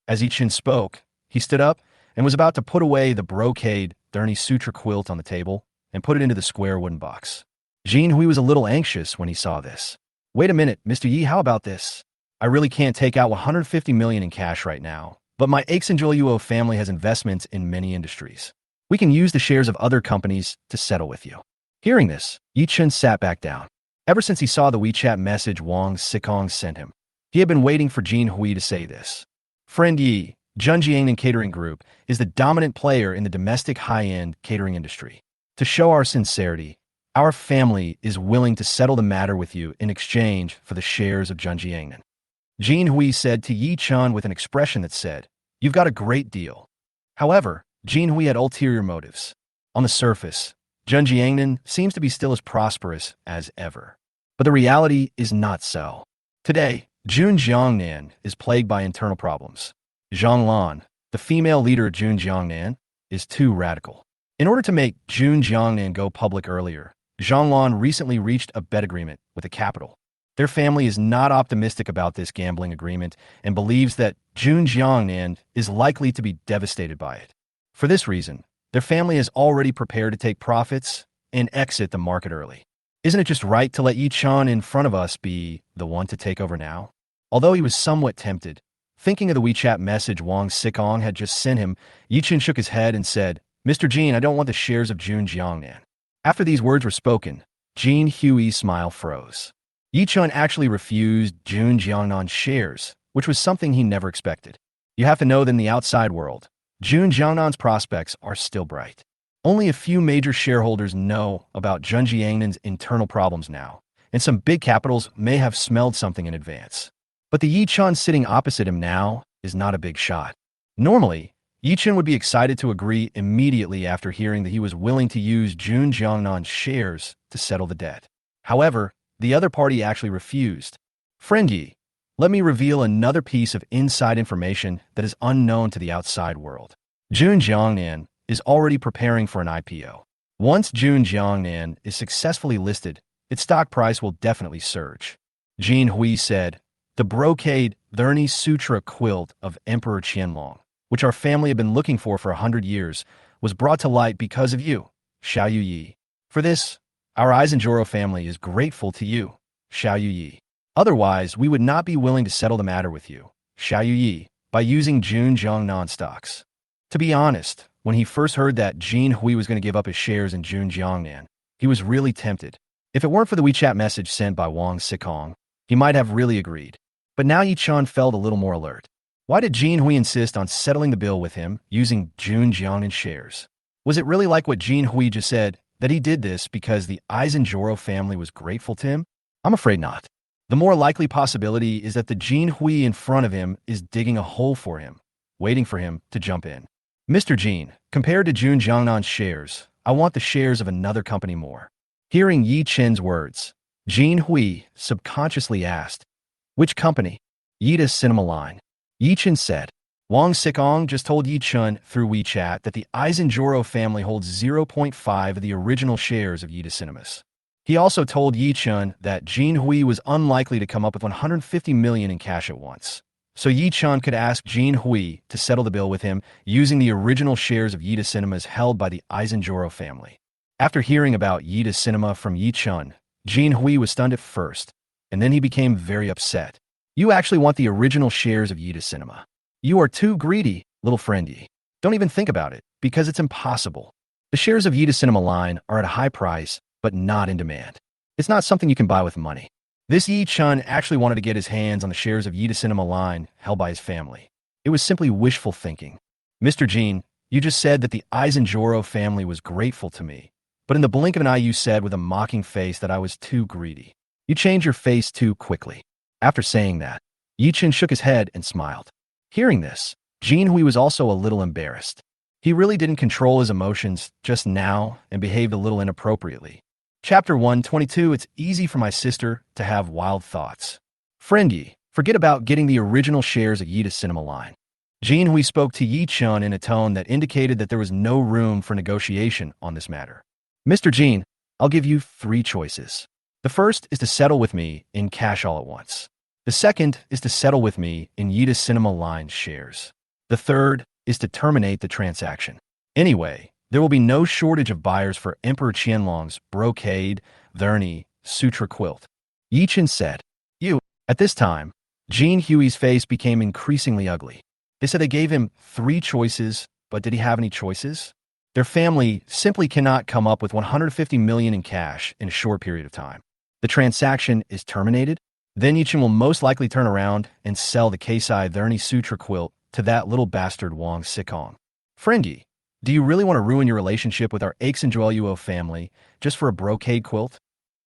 As Ye Chun spoke, he stood up and was about to put away the brocade suitor quilt on the table and put it into the square wooden box. Jean Hui was a little anxious when he saw this. Wait a minute, Mr. Yi, how about this? I really can't take out 150 million in cash right now, but my Xinjuo family has investments in many industries. We can use the shares of other companies to settle with you. Hearing this, Ye Chun sat back down. Ever since he saw the WeChat message Wang Xikong sent him, he had been waiting for Jean Hui to say this. Friend Yi, Zhengjiang Catering Group is the dominant player in the domestic high-end catering industry. To show our sincerity, our family is willing to settle the matter with you in exchange for the shares of Zhengjiang. Jean Hui said to Ye Chun with an expression that said, you've got a great deal. However, Jean Hui had ulterior motives. On the surface, Zhengjiang seems to be still as prosperous as ever. But the reality is not so. Today, Zhengjiang is plagued by internal problems. Zhang Lan, the female leader of Zhengjiang, is too radical. In order to make Zhengjiang go public earlier, Zhang Lan recently reached a bet agreement with the capital. Their family is not optimistic about this gambling agreement and believes that Zhengjiang is likely to be devastated by it. For this reason, their family is already prepared to take profits and exit the market early. Isn't it just right to let Ye Chun in front of us be the one to take over now? Although he was somewhat tempted, thinking of the WeChat message Wang Xikong had just sent him, Ye Chun shook his head and said, Mr. Jean, I don't want the shares of Zhengjiang. After these words were spoken, Jean Hui's smile froze. Ye Chun actually refused Zhengjiang's shares, which was something he never expected. You have to know that in the outside world, Zhengjiang's prospects are still bright. Only a few major shareholders know about Zhengjiang's internal problems now, and some big capitals may have smelled something in advance. But the Ye Chun sitting opposite him now is not a big shot. Normally, Ye Chun would be excited to agree immediately after hearing that he was willing to use Zhengjiang's shares to settle the debt. However, the other party actually refused. Friend Yi, let me reveal another piece of inside information that is unknown to the outside world. Zhengjiang is already preparing for an IPO. Once Zhengjiang is successfully listed, its stock price will definitely surge. Jean Hui said, the brocade suitor quilt of Emperor Qianlong, which our family had been looking for 100 years, was brought to light because of you, Xiao Yi. For this, our Xinjuo family is grateful to you, Xiao Yi. Otherwise, we would not be willing to settle the matter with you, Xiao Yi, by using Zhengjiang stocks. To be honest, when he first heard that Jean Hui was going to give up his shares in Zhengjiang, he was really tempted. If it weren't for the WeChat message sent by Wang Xikong, he might have really agreed. But now Ye Chun felt a little more alert. Why did Jean Hui insist on settling the bill with him using Zhengjiang shares? Was it really like what Jean Hui just said, that he did this because the Xinjuo family was grateful to him? I'm afraid not. The more likely possibility is that the Jean Hui in front of him is digging a hole for him, waiting for him to jump in. Mr. Jean, compared to Zhengjiang's shares, I want the shares of another company more. Hearing Ye Chun's words, Jean Hui subconsciously asked, which company? Ye Cinema Line. Ye Chun said. Wang Xikong just told Ye Chun through WeChat that the Xinjuo family holds 0.5 of the original shares of Ye Cinemas. He also told Ye Chun that Jean Hui was unlikely to come up with 150 million in cash at once. So Ye Chun could ask Jean Hui to settle the bill with him using the original shares of Ye Cinemas held by the Xinjuo family. After hearing about Ye Cinema from Ye Chun, Jean Hui was stunned at first, and then he became very upset. You actually want the original shares of Ye Cinema. You are too greedy, little friend Yi. Don't even think about it, because it's impossible. The shares of Ye Cinema Line are at a high price, but not in demand. It's not something you can buy with money. This Ye Chun actually wanted to get his hands on the shares of Ye Cinema Line held by his family. It was simply wishful thinking. Mr. Jean, You just said that the Eisenjoro family was grateful to me, but in the blink of an eye you said with a mocking face that I was too greedy. You changed your face too quickly. After saying that, Ye Chun shook his head and smiled. Hearing this, Jin Hui was also a little embarrassed. He really didn't control his emotions just now and behaved a little inappropriately. Chapter 122. It's easy for my sister to have wild thoughts. Friend Yi, forget about getting the original shares of Yida Cinema Line. Jin Hui spoke to Ye Chun in a tone that indicated that there was no room for negotiation on this matter. Mr. Jin, I'll give you 3 choices. The first is to settle with me in cash all at once. The second is to settle with me in Yida Cinema Line shares. The third is to terminate the transaction. Anyway, there will be no shortage of buyers for Emperor Qianlong's brocade, verni, sutra quilt. Ye Chun said. At this time, Jin Hui's face became increasingly ugly. They said they gave him 3 choices, but did he have any choices? Their family simply cannot come up with 150 million in cash in a short period of time. The transaction is terminated. Then Ye Chun will most likely turn around and sell the Keisai Verni Sutra quilt to that little bastard Wang Sikong. Friend Yi, do you really want to ruin your relationship with our Aixinjuo family just for a brocade quilt?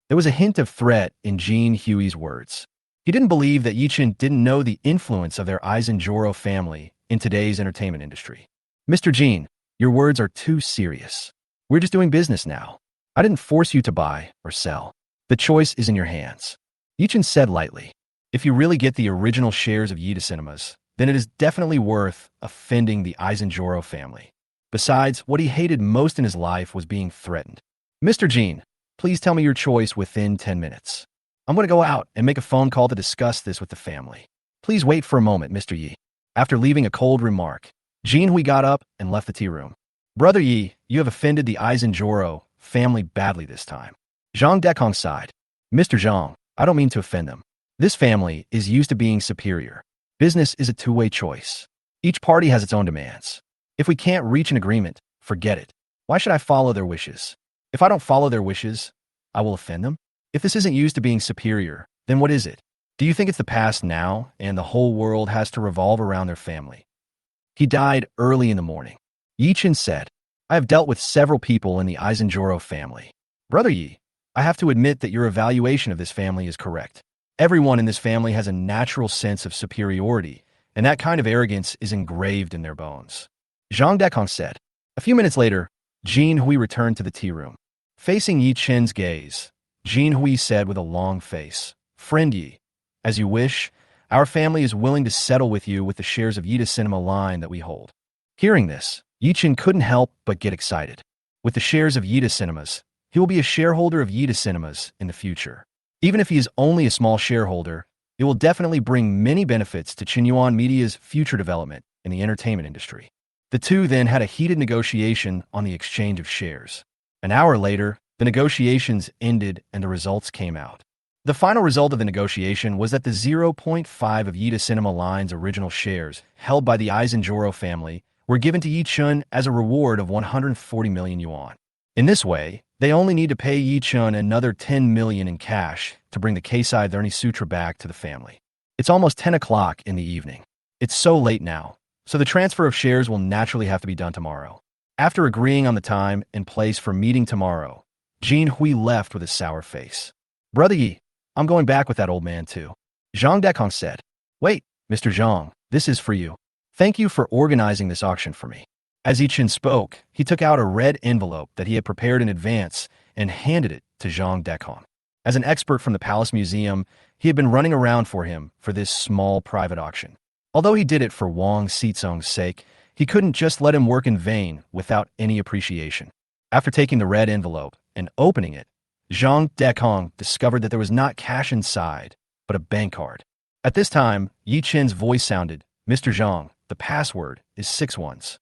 There was a hint of threat in Jin Hui's words. He didn't believe that Ye Chun didn't know the influence of their Eisenjoro family in today's entertainment industry. Mr. Jin, your words are too serious. We're just doing business now. I didn't force you to buy or sell. The choice is in your hands. Ye Chun said lightly. If you really get the original shares of Yida Cinemas, then it is definitely worth offending the Eisenjoro family. Besides, what he hated most in his life was being threatened. Mr. Jin, please tell me your choice within 10 minutes. I'm going to go out and make a phone call to discuss this with the family. Please wait for a moment, Mr. Yi. After leaving a cold remark, Jin Hui got up and left the tea room. Brother Yi, you have offended the Eisenjoro family badly this time. Zhang Dekong sighed. Mr. Zhang, I don't mean to offend them. This family is used to being superior. Business is a two-way choice. Each party has its own demands. If we can't reach an agreement, forget it. Why should I follow their wishes? If I don't follow their wishes, I will offend them? If this isn't used to being superior, then what is it? Do you think it's the past now and the whole world has to revolve around their family? He died early in the morning. Ye Chun said, I have dealt with several people in the Eisenjoro family. Brother Yi, I have to admit that your evaluation of this family is correct. Everyone in this family has a natural sense of superiority, and that kind of arrogance is engraved in their bones. Zhang Dekong said. A few minutes later, Jin Hui returned to the tea room. Facing Ye Chun's gaze, Jin Hui said with a long face, Friend Yi, as you wish, our family is willing to settle with you with the shares of Yida Cinema Line that we hold. Hearing this, Ye Chun couldn't help but get excited. With the shares of Yida Cinemas, he will be a shareholder of Yida Cinemas in the future. Even if he is only a small shareholder, it will definitely bring many benefits to Qinyuan Media's future development in the entertainment industry. The two then had a heated negotiation on the exchange of shares. An hour later, the negotiations ended and the results came out. The final result of the negotiation was that the 0.5 of Yida Cinema Line's original shares, held by the Eisenjoro family, were given to Ye Chun as a reward of 140 million yuan. In this way, they only need to pay Ye Chun another 10 million in cash to bring the Keisai Verni Sutra back to the family. It's almost 10 o'clock in the evening. It's so late now, so the transfer of shares will naturally have to be done tomorrow. After agreeing on the time and place for meeting tomorrow, Jin Hui left with a sour face. Brother Yi, I'm going back with that old man too. Zhang Dekong said. Wait, Mr. Zhang, this is for you. Thank you for organizing this auction for me. As Ye Chun spoke, he took out a red envelope that he had prepared in advance and handed it to Zhang Dekong. As an expert from the Palace Museum, he had been running around for him for this small private auction. Although he did it for Wang Xizong's sake, he couldn't just let him work in vain without any appreciation. After taking the red envelope and opening it, Zhang Dekong discovered that there was not cash inside, but a bank card. At this time, Ye Chun's voice sounded, Mr. Zhang, the password is 6 ones.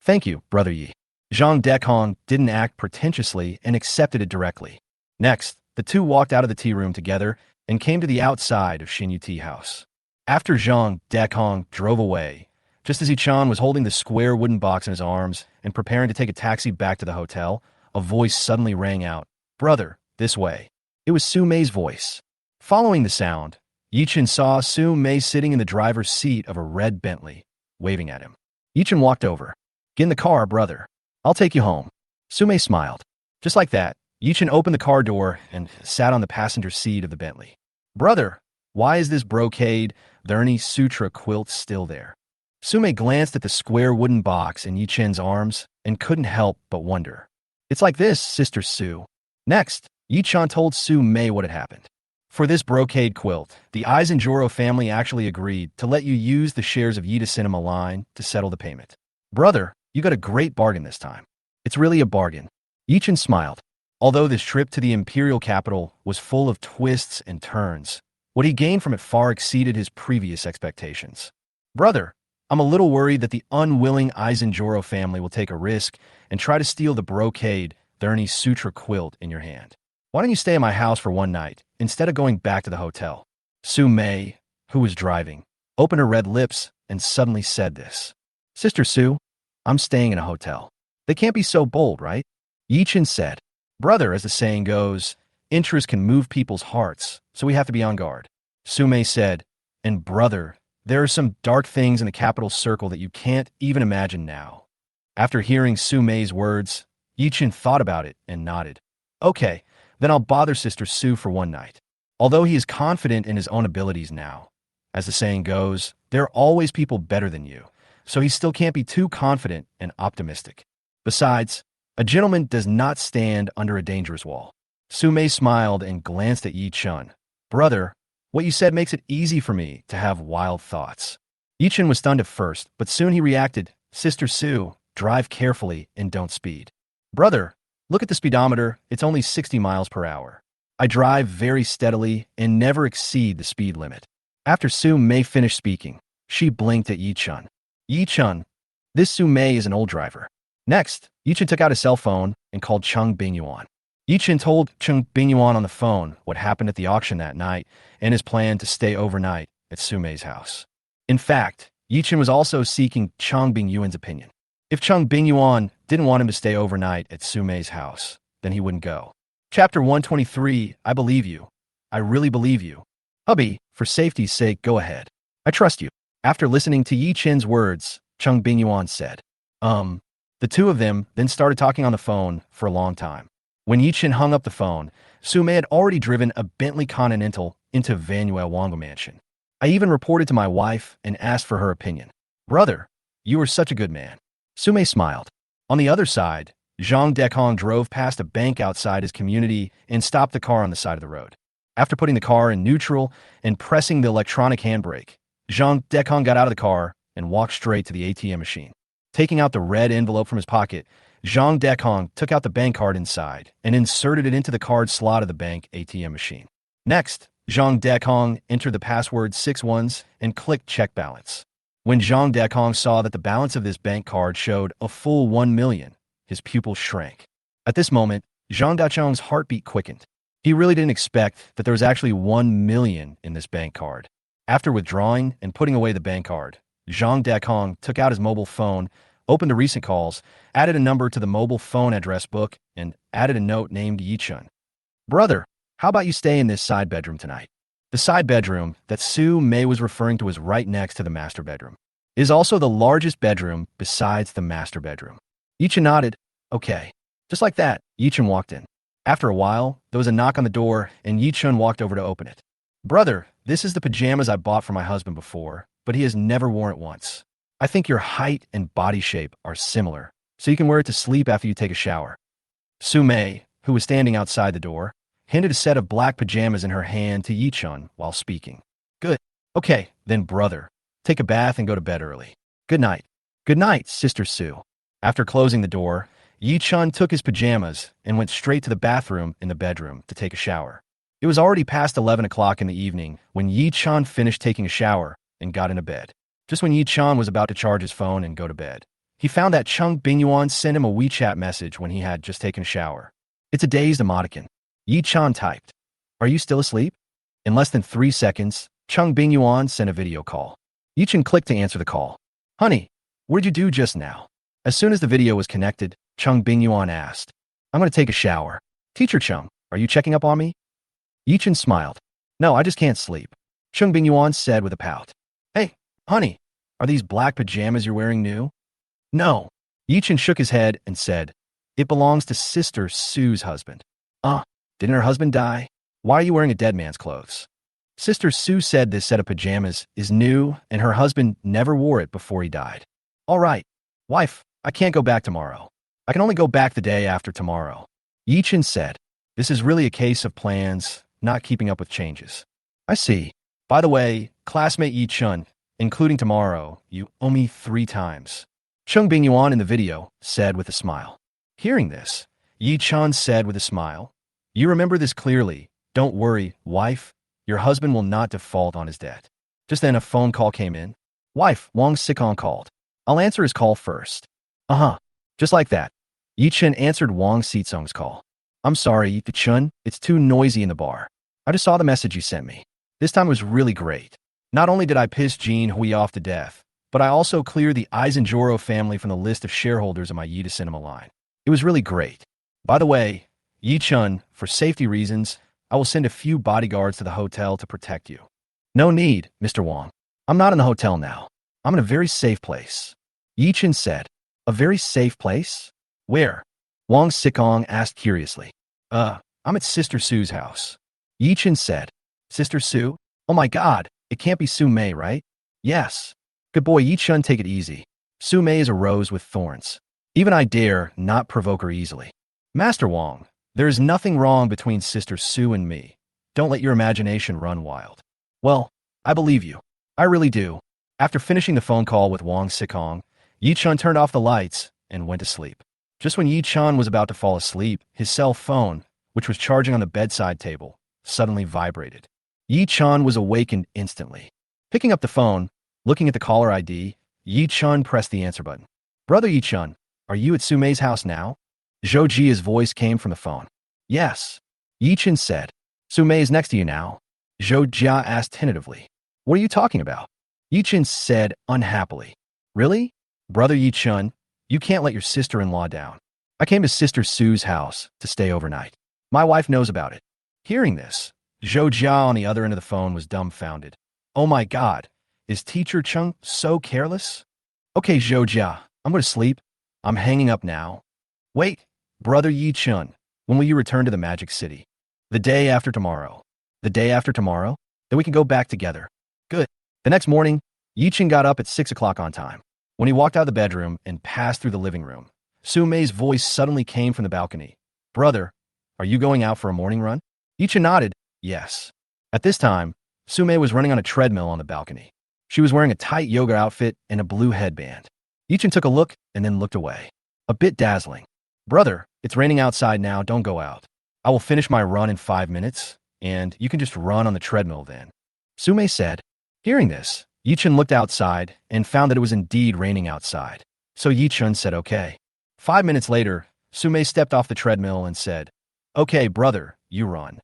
Thank you, Brother Yi. Zhang Dekong didn't act pretentiously and accepted it directly. Next, the two walked out of the tea room together and came to the outside of Xinyu Tea House. After Zhang Dekong drove away, just as Ye Chun was holding the square wooden box in his arms and preparing to take a taxi back to the hotel, a voice suddenly rang out, Brother, this way. It was Su Mei's voice. Following the sound, Ye Chun saw Su Mei sitting in the driver's seat of a red Bentley, waving at him. Ye Chun walked over. Get in the car, brother. I'll take you home. Sume smiled. Just like that, Ye Chun opened the car door and sat on the passenger seat of the Bentley. Brother, why is this brocade, the Ernie Sutra quilt still there? Sume glanced at the square wooden box in Ye Chun's arms and couldn't help but wonder. It's like this, Sister Sue. Next, Ye Chun told Su Mei what had happened. For this brocade quilt, the Eisenjoro family actually agreed to let you use the shares of Yida Cinema Line to settle the payment. Brother, you got a great bargain this time. It's really a bargain. Ye Chun smiled. Although this trip to the imperial capital was full of twists and turns, what he gained from it far exceeded his previous expectations. Brother, I'm a little worried that the unwilling Eisenjoro family will take a risk and try to steal the brocade, the Ernie Sutra quilt in your hand. Why don't you stay at my house for one night, instead of going back to the hotel? Su Mei, who was driving, opened her red lips and suddenly said this. Sister Sue, I'm staying in a hotel. They can't be so bold, right? Ye Chun said. Brother, as the saying goes, interest can move people's hearts, so we have to be on guard. Su Mei said, and brother, there are some dark things in the capital circle that you can't even imagine now. After hearing Su Mei's words, Ye Chun thought about it and nodded. Okay, then I'll bother Sister Sue for one night. Although he is confident in his own abilities now, as the saying goes, there are always people better than you, so he still can't be too confident and optimistic. Besides, a gentleman does not stand under a dangerous wall. Su Mei smiled and glanced at Ye Chun. Brother, what you said makes it easy for me to have wild thoughts. Ye Chun was stunned at first, but soon he reacted, Sister Sue, drive carefully and don't speed. Brother, look at the speedometer, it's only 60 miles per hour. I drive very steadily and never exceed the speed limit. After Su Mei finished speaking, she blinked at Ye Chun. Ye Chun, this Su Mei is an old driver. Next, Ye Chun took out his cell phone and called Cheng Bingyuan. Ye Chun told Cheng Bingyuan on the phone what happened at the auction that night and his plan to stay overnight at Su Mei's house. In fact, Ye Chun was also seeking Cheng Bingyuan's opinion. If Cheng Bingyuan didn't want him to stay overnight at Su Mei's house, then he wouldn't go. Chapter 123, I believe you. I really believe you. Hubby, for safety's sake, go ahead. I trust you. After listening to Ye Chun's words, Cheng Bingyuan said, The two of them then started talking on the phone for a long time. When Ye Chun hung up the phone, Su Mei had already driven a Bentley Continental into Vanuel Wangwa Mansion. I even reported to my wife and asked for her opinion. Brother, you are such a good man. Su Mei smiled. On the other side, Zhang Dekong drove past a bank outside his community and stopped the car on the side of the road. After putting the car in neutral and pressing the electronic handbrake, Zhang Dekong got out of the car and walked straight to the ATM machine. Taking out the red envelope from his pocket, Zhang Dekong took out the bank card inside and inserted it into the card slot of the bank ATM machine. Next, Zhang Dekong entered the password 6 ones and clicked check balance. When Zhang Dekong saw that the balance of this bank card showed a full 1 million, his pupils shrank. At this moment, Zhang Dekong's heartbeat quickened. He really didn't expect that there was actually 1 million in this bank card. After withdrawing and putting away the bank card, Zhang Dekong took out his mobile phone, opened the recent calls, added a number to the mobile phone address book, and added a note named Ye Chun. Brother, how about you stay in this side bedroom tonight? The side bedroom that Su Mei was referring to was right next to the master bedroom. It is also the largest bedroom besides the master bedroom. Ye Chun nodded. Okay. Just like that, Ye Chun walked in. After a while, there was a knock on the door, and Ye Chun walked over to open it. Brother, this is the pajamas I bought for my husband before, but he has never worn it once. I think your height and body shape are similar, so you can wear it to sleep after you take a shower. Su Mei, who was standing outside the door, handed a set of black pajamas in her hand to Ye Chun while speaking. Good. Okay, then brother, take a bath and go to bed early. Good night. Good night, Sister Sue. After closing the door, Ye Chun took his pajamas and went straight to the bathroom in the bedroom to take a shower. It was already past 11 o'clock in the evening when Ye Chun finished taking a shower and got into bed. Just when Ye Chun was about to charge his phone and go to bed, he found that Cheng Bingyuan sent him a WeChat message when he had just taken a shower. It's a dazed emoticon. Ye Chun typed, "Are you still asleep?" In less than 3 seconds, Cheng Bingyuan sent a video call. Ye Chun clicked to answer the call. Honey, what did you do just now? As soon as the video was connected, Cheng Bingyuan asked, I'm going to take a shower. Teacher Chung, are you checking up on me? Ye Chun smiled. No, I just can't sleep. Cheng Bingyuan said with a pout. Hey, honey, are these black pajamas you're wearing new? No, Ye Chun shook his head and said, "It belongs to Sister Sue's husband." Didn't her husband die? Why are you wearing a dead man's clothes? Sister Sue said this set of pajamas is new and her husband never wore it before he died. All right, wife, I can't go back tomorrow. I can only go back the day after tomorrow. Ye Chun said, "This is really a case of plans, not keeping up with changes." I see. By the way, classmate Ye Chun, including tomorrow, you owe me 3 times. Cheng Bingyuan in the video said with a smile. Hearing this, Ye Chun said with a smile, "You remember this clearly. Don't worry, wife. Your husband will not default on his debt." Just then a phone call came in. Wife, Wang Sikong called. I'll answer his call first. Just like that. Ye Chun answered Wang Sitsong's call. I'm sorry, Ye Chun, it's too noisy in the bar. I just saw the message you sent me. This time was really great. Not only did I piss Jean Hui off to death, but I also cleared the Eisenjoro family from the list of shareholders of my Yi to Cinema line. It was really great. By the way, Ye Chun, for safety reasons, I will send a few bodyguards to the hotel to protect you. No need, Mr. Wang. I'm not in the hotel now. I'm in a very safe place. Ye Chun said. A very safe place? Where? Wang Sikong asked curiously. I'm at Sister Sue's house. Ye Chun said. Sister Sue? Oh my god, it can't be Sue Mei, right? Yes. Good boy, Ye Chun, take it easy. Sue Mei is a rose with thorns. Even I dare not provoke her easily. Master Wang, there is nothing wrong between Sister Sue and me. Don't let your imagination run wild. Well, I believe you. I really do. After finishing the phone call with Wang Sikong, Ye Chun turned off the lights and went to sleep. Just when Ye Chun was about to fall asleep, his cell phone, which was charging on the bedside table, suddenly vibrated. Ye Chun was awakened instantly. Picking up the phone, looking at the caller ID, Ye Chun pressed the answer button. Brother Ye Chun, are you at Sue Mei's house now? Zhou Jia's voice came from the phone. Yes. Ye Chun said. Sue Mei is next to you now. Zhou Jia asked tentatively. What are you talking about? Ye Chun said unhappily. Really? Brother Ye Chun, you can't let your sister-in-law down. I came to Sister Sue's house to stay overnight. My wife knows about it. Hearing this, Zhou Jia on the other end of the phone was dumbfounded. Oh my god, is Teacher Chung so careless? Okay, Zhou Jia, I'm going to sleep. I'm hanging up now. Wait, Brother Ye Chun, when will you return to the Magic City? The day after tomorrow. The day after tomorrow? Then we can go back together. Good. The next morning, Ye Chun got up at 6 o'clock on time. When he walked out of the bedroom and passed through the living room, Sue Mei's voice suddenly came from the balcony. Brother, are you going out for a morning run? Ye Chun nodded, yes. At this time, Sue Mei was running on a treadmill on the balcony. She was wearing a tight yoga outfit and a blue headband. Ye Chun took a look and then looked away. A bit dazzling. Brother, it's raining outside now, don't go out. I will finish my run in 5 minutes, and you can just run on the treadmill then. Sue Mei said. Hearing this, Ye Chun looked outside and found that it was indeed raining outside. So Ye Chun said okay. 5 minutes later, Sue Mei stepped off the treadmill and said, Okay, brother, you run.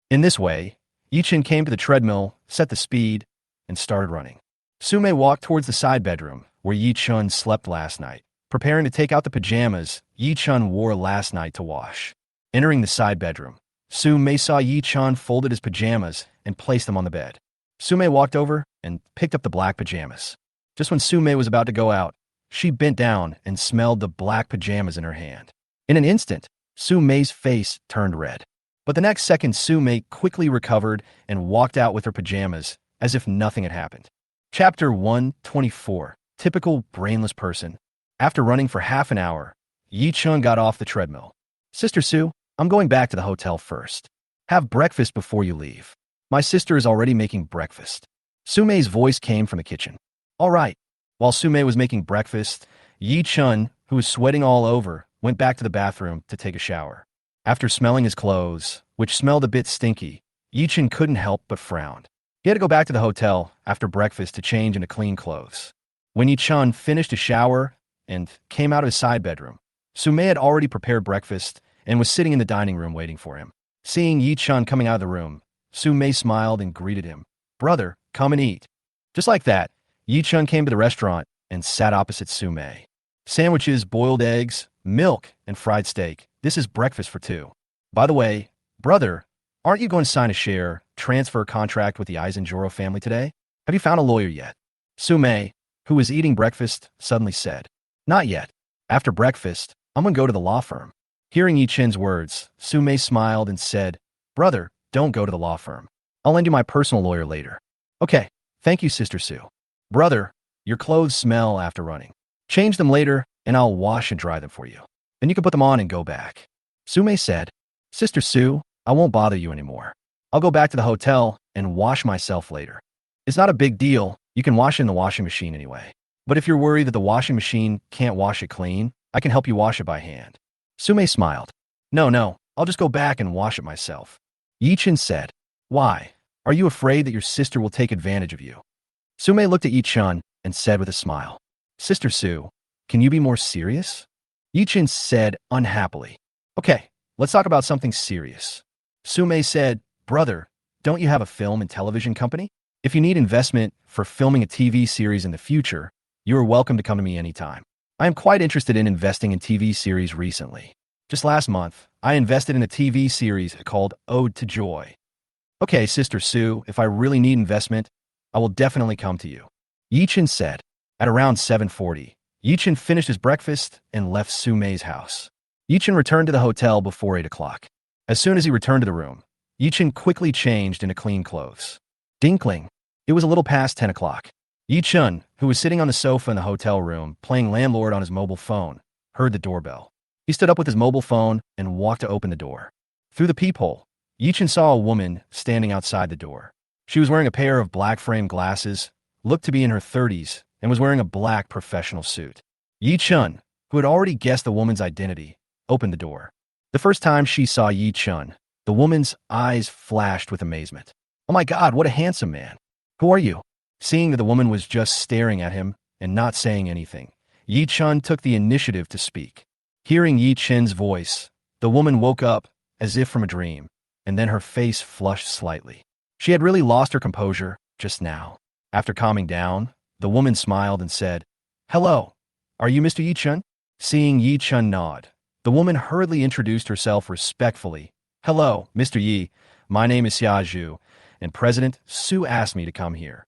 In this way, Ye Chun came to the treadmill, set the speed, and started running. Sue Mei walked towards the side bedroom where Ye Chun slept last night, preparing to take out the pajamas Ye Chun wore last night to wash. Entering the side bedroom, Sue Mei saw Ye Chun folded his pajamas and placed them on the bed. Sue Mei walked over and picked up the black pajamas. Just when Sue Mei was about to go out, she bent down and smelled the black pajamas in her hand. In an instant, Sue Mei's face turned red. But the next second, Sue Mei quickly recovered and walked out with her pajamas as if nothing had happened. Chapter 124. Typical brainless person. After running for half an hour, Ye Chun got off the treadmill. Sister Sue, I'm going back to the hotel first. Have breakfast before you leave. My sister is already making breakfast. Sue Mei's voice came from the kitchen. All right. While Sue Mei was making breakfast, Ye Chun, who was sweating all over, went back to the bathroom to take a shower. After smelling his clothes, which smelled a bit stinky, Ye Chun couldn't help but frown. He had to go back to the hotel after breakfast to change into clean clothes. When Ye Chun finished a shower and came out of his side bedroom, Sue Mei had already prepared breakfast and was sitting in the dining room waiting for him. Seeing Ye Chun coming out of the room, Sue Mei smiled and greeted him. Brother, come and eat. Just like that, Ye Chun came to the restaurant and sat opposite Sue Mei. Sandwiches, boiled eggs, milk, and fried steak. This is breakfast for 2. By the way, brother, aren't you going to sign a share transfer contract with the Eisenjoro family today? Have you found a lawyer yet? Sue Mei, who was eating breakfast, suddenly said. Not yet. After breakfast, I'm gonna go to the law firm. Hearing Ye Chun's words, Sume smiled and said, Brother, don't go to the law firm. I'll lend you my personal lawyer later. Okay, thank you, Sister Sue. Brother, your clothes smell after running. Change them later, and I'll wash and dry them for you. Then you can put them on and go back. Sume said, Sister Sue, I won't bother you anymore. I'll go back to the hotel and wash myself later. It's not a big deal. You can wash it in the washing machine anyway. But if you're worried that the washing machine can't wash it clean, I can help you wash it by hand. Sume smiled. No, I'll just go back and wash it myself. Ye Chun said, Why? Are you afraid that your sister will take advantage of you? Sume looked at Ye Chun and said with a smile, Sister Sue, can you be more serious? Ye Chun said unhappily, Okay, let's talk about something serious. Sume said, Brother, don't you have a film and television company? If you need investment for filming a TV series in the future, you are welcome to come to me anytime. I am quite interested in investing in TV series recently. Just last month, I invested in a TV series called Ode to Joy. Okay, Sister Sue, if I really need investment, I will definitely come to you. Ye Chun said. At around 7:40, Ye Chun finished his breakfast and left Sume's house. Ye Chun returned to the hotel before 8 o'clock. As soon as he returned to the room, Ye Chun quickly changed into clean clothes. Dinkling. It was a little past 10 o'clock. Ye Chun, who was sitting on the sofa in the hotel room playing landlord on his mobile phone, heard the doorbell. He stood up with his mobile phone and walked to open the door. Through the peephole, Ye Chun saw a woman standing outside the door. She was wearing a pair of black frame glasses, looked to be in her 30s, and was wearing a black professional suit. Ye Chun, who had already guessed the woman's identity, opened the door. The first time she saw Ye Chun, the woman's eyes flashed with amazement. Oh my God, what a handsome man. Who are you? Seeing that the woman was just staring at him and not saying anything, Ye Chun took the initiative to speak. Hearing Ye Chun's voice, the woman woke up as if from a dream, and then her face flushed slightly. She had really lost her composure just now. After calming down, the woman smiled and said, Hello, are you Mr. Ye Chun? Seeing Ye Chun nod, the woman hurriedly introduced herself respectfully. Hello, Mr. Yi. My name is Xiaoxue, and President Su asked me to come here.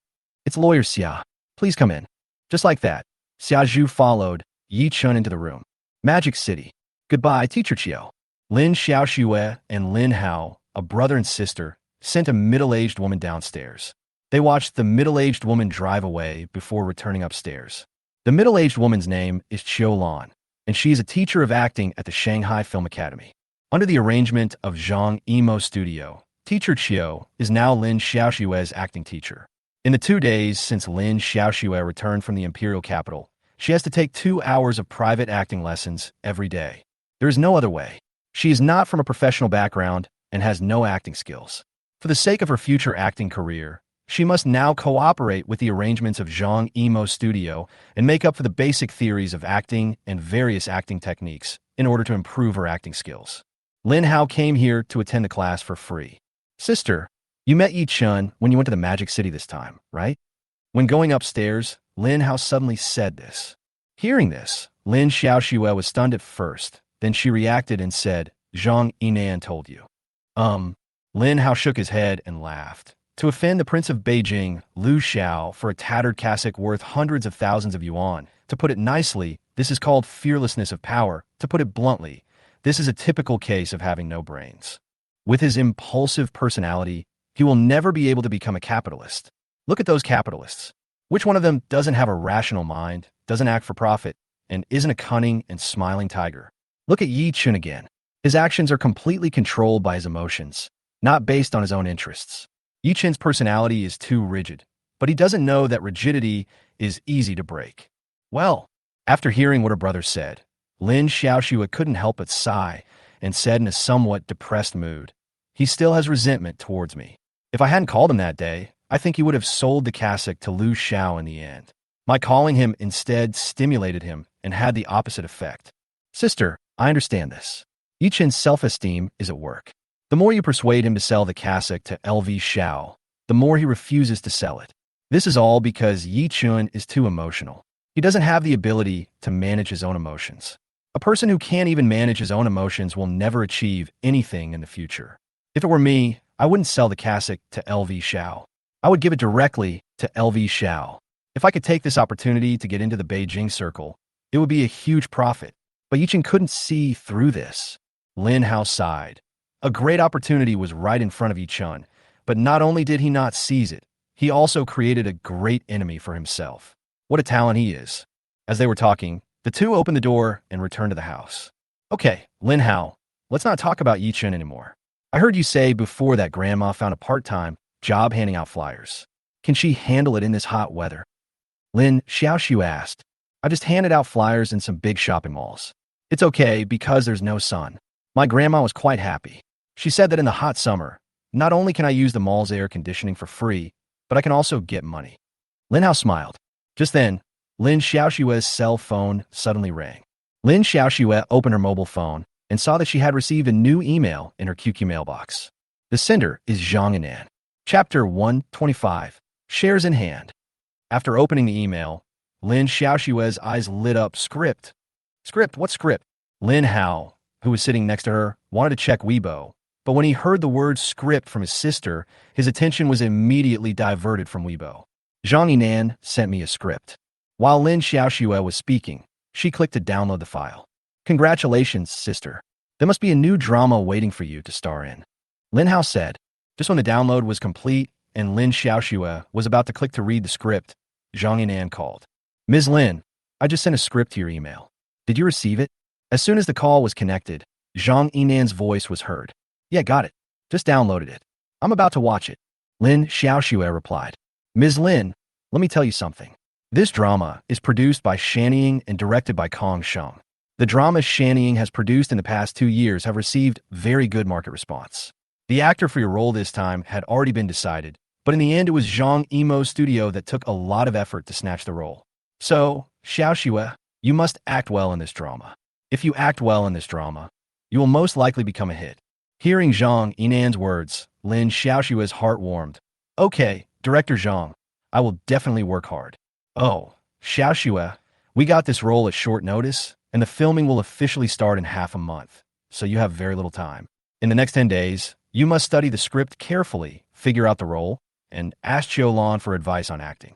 It's Lawyer Xia. Please come in. Just like that, Xiaoxue followed Ye Chun into the room. Magic City. Goodbye, Teacher Chiao. Lin Xiaoxue and Lin Hao, a brother and sister, sent a middle-aged woman downstairs. They watched the middle-aged woman drive away before returning upstairs. The middle-aged woman's name is Chiao Lan, and she is a teacher of acting at the Shanghai Film Academy. Under the arrangement of Zhang Yimou Studio, Teacher Chiao is now Lin Xiaoxue's acting teacher. In the 2 days since Lin Xiaoxue returned from the imperial capital, she has to take 2 hours of private acting lessons every day. There is no other way. She is not from a professional background and has no acting skills. For the sake of her future acting career, she must now cooperate with the arrangements of Zhang Yimou Studio and make up for the basic theories of acting and various acting techniques in order to improve her acting skills. Lin Hao came here to attend the class for free. Sister, you met Ye Chun when you went to the Magic City this time, right? When going upstairs, Lin Hao suddenly said this. Hearing this, Lin Xiaoxue was stunned at first, then she reacted and said, Zhang Yinan told you. Lin Hao shook his head and laughed. To offend the Prince of Beijing, Liu Xiao, for a tattered cassock worth hundreds of thousands of yuan. To put it nicely, this is called fearlessness of power. To put it bluntly, this is a typical case of having no brains. With his impulsive personality, he will never be able to become a capitalist. Look at those capitalists. Which one of them doesn't have a rational mind, doesn't act for profit, and isn't a cunning and smiling tiger? Look at Ye Chun again. His actions are completely controlled by his emotions, not based on his own interests. Ye Chun's personality is too rigid, but he doesn't know that rigidity is easy to break. Well, after hearing what her brother said, Lin Xiaoxue couldn't help but sigh and said in a somewhat depressed mood, He still has resentment towards me. If I hadn't called him that day, I think he would have sold the cassock to Liu Xiao in the end. My calling him instead stimulated him and had the opposite effect. Sister, I understand this. Ye Chun's self-esteem is at work. The more you persuade him to sell the cassock to LV Xiao, the more he refuses to sell it. This is all because Ye Chun is too emotional. He doesn't have the ability to manage his own emotions. A person who can't even manage his own emotions will never achieve anything in the future. If it were me, I wouldn't sell the cassock to LV Xiao. I would give it directly to LV Xiao. If I could take this opportunity to get into the Beijing circle, It would be a huge profit. But Ye Chun couldn't see through this. Lin Hao sighed. A great opportunity was right in front of Ye Chun, but not only did he not seize it, he also created a great enemy for himself. What a talent he is. As they were talking, the two opened the door and returned to the house. Okay, Lin Hao, let's not talk about Ye Chun anymore. I heard you say before that grandma found a part-time job handing out flyers. Can she handle it in this hot weather? Lin Xiaoxue asked. I just handed out flyers in some big shopping malls. It's okay because there's no sun. My grandma was quite happy. She said that in the hot summer, not only can I use the mall's air conditioning for free, but I can also get money. Lin Hao smiled. Just then, Lin Xiaoxue's cell phone suddenly rang. Lin Xiaoxue opened her mobile phone and saw that she had received a new email in her QQ mailbox. The sender is Zhang Yinan. Chapter 125. Shares in Hand. After opening the email, Lin Xiaoxue's eyes lit up. Script. Script? What script? Lin Hao, who was sitting next to her, wanted to check Weibo, but when he heard the word script from his sister, his attention was immediately diverted from Weibo. Zhang Yinan sent me a script. While Lin Xiaoxue was speaking, she clicked to download the file. Congratulations, sister. There must be a new drama waiting for you to star in. Lin Hao said. Just when the download was complete and Lin Xiaoxue was about to click to read the script, Zhang Yinan called. Ms. Lin, I just sent a script to your email. Did you receive it? As soon as the call was connected, Zhang Yinan's voice was heard. Yeah, got it. Just downloaded it. I'm about to watch it. Lin Xiaoxue replied. Ms. Lin, let me tell you something. This drama is produced by Shannying and directed by Kong Sheng. The dramas Shannying has produced in the past 2 years have received very good market response. The actor for your role this time had already been decided, but in the end it was Zhang Yimou's studio that took a lot of effort to snatch the role. So, Xiaoxue, you must act well in this drama. If you act well in this drama, you will most likely become a hit. Hearing Zhang Yinan's words, Lin Xiaoxue's heart warmed. Okay, Director Zhang, I will definitely work hard. Oh, Xiaoxue, we got this role at short notice, and the filming will officially start in half a month, so you have very little time. In the next 10 days, you must study the script carefully, figure out the role, and ask Lan for advice on acting.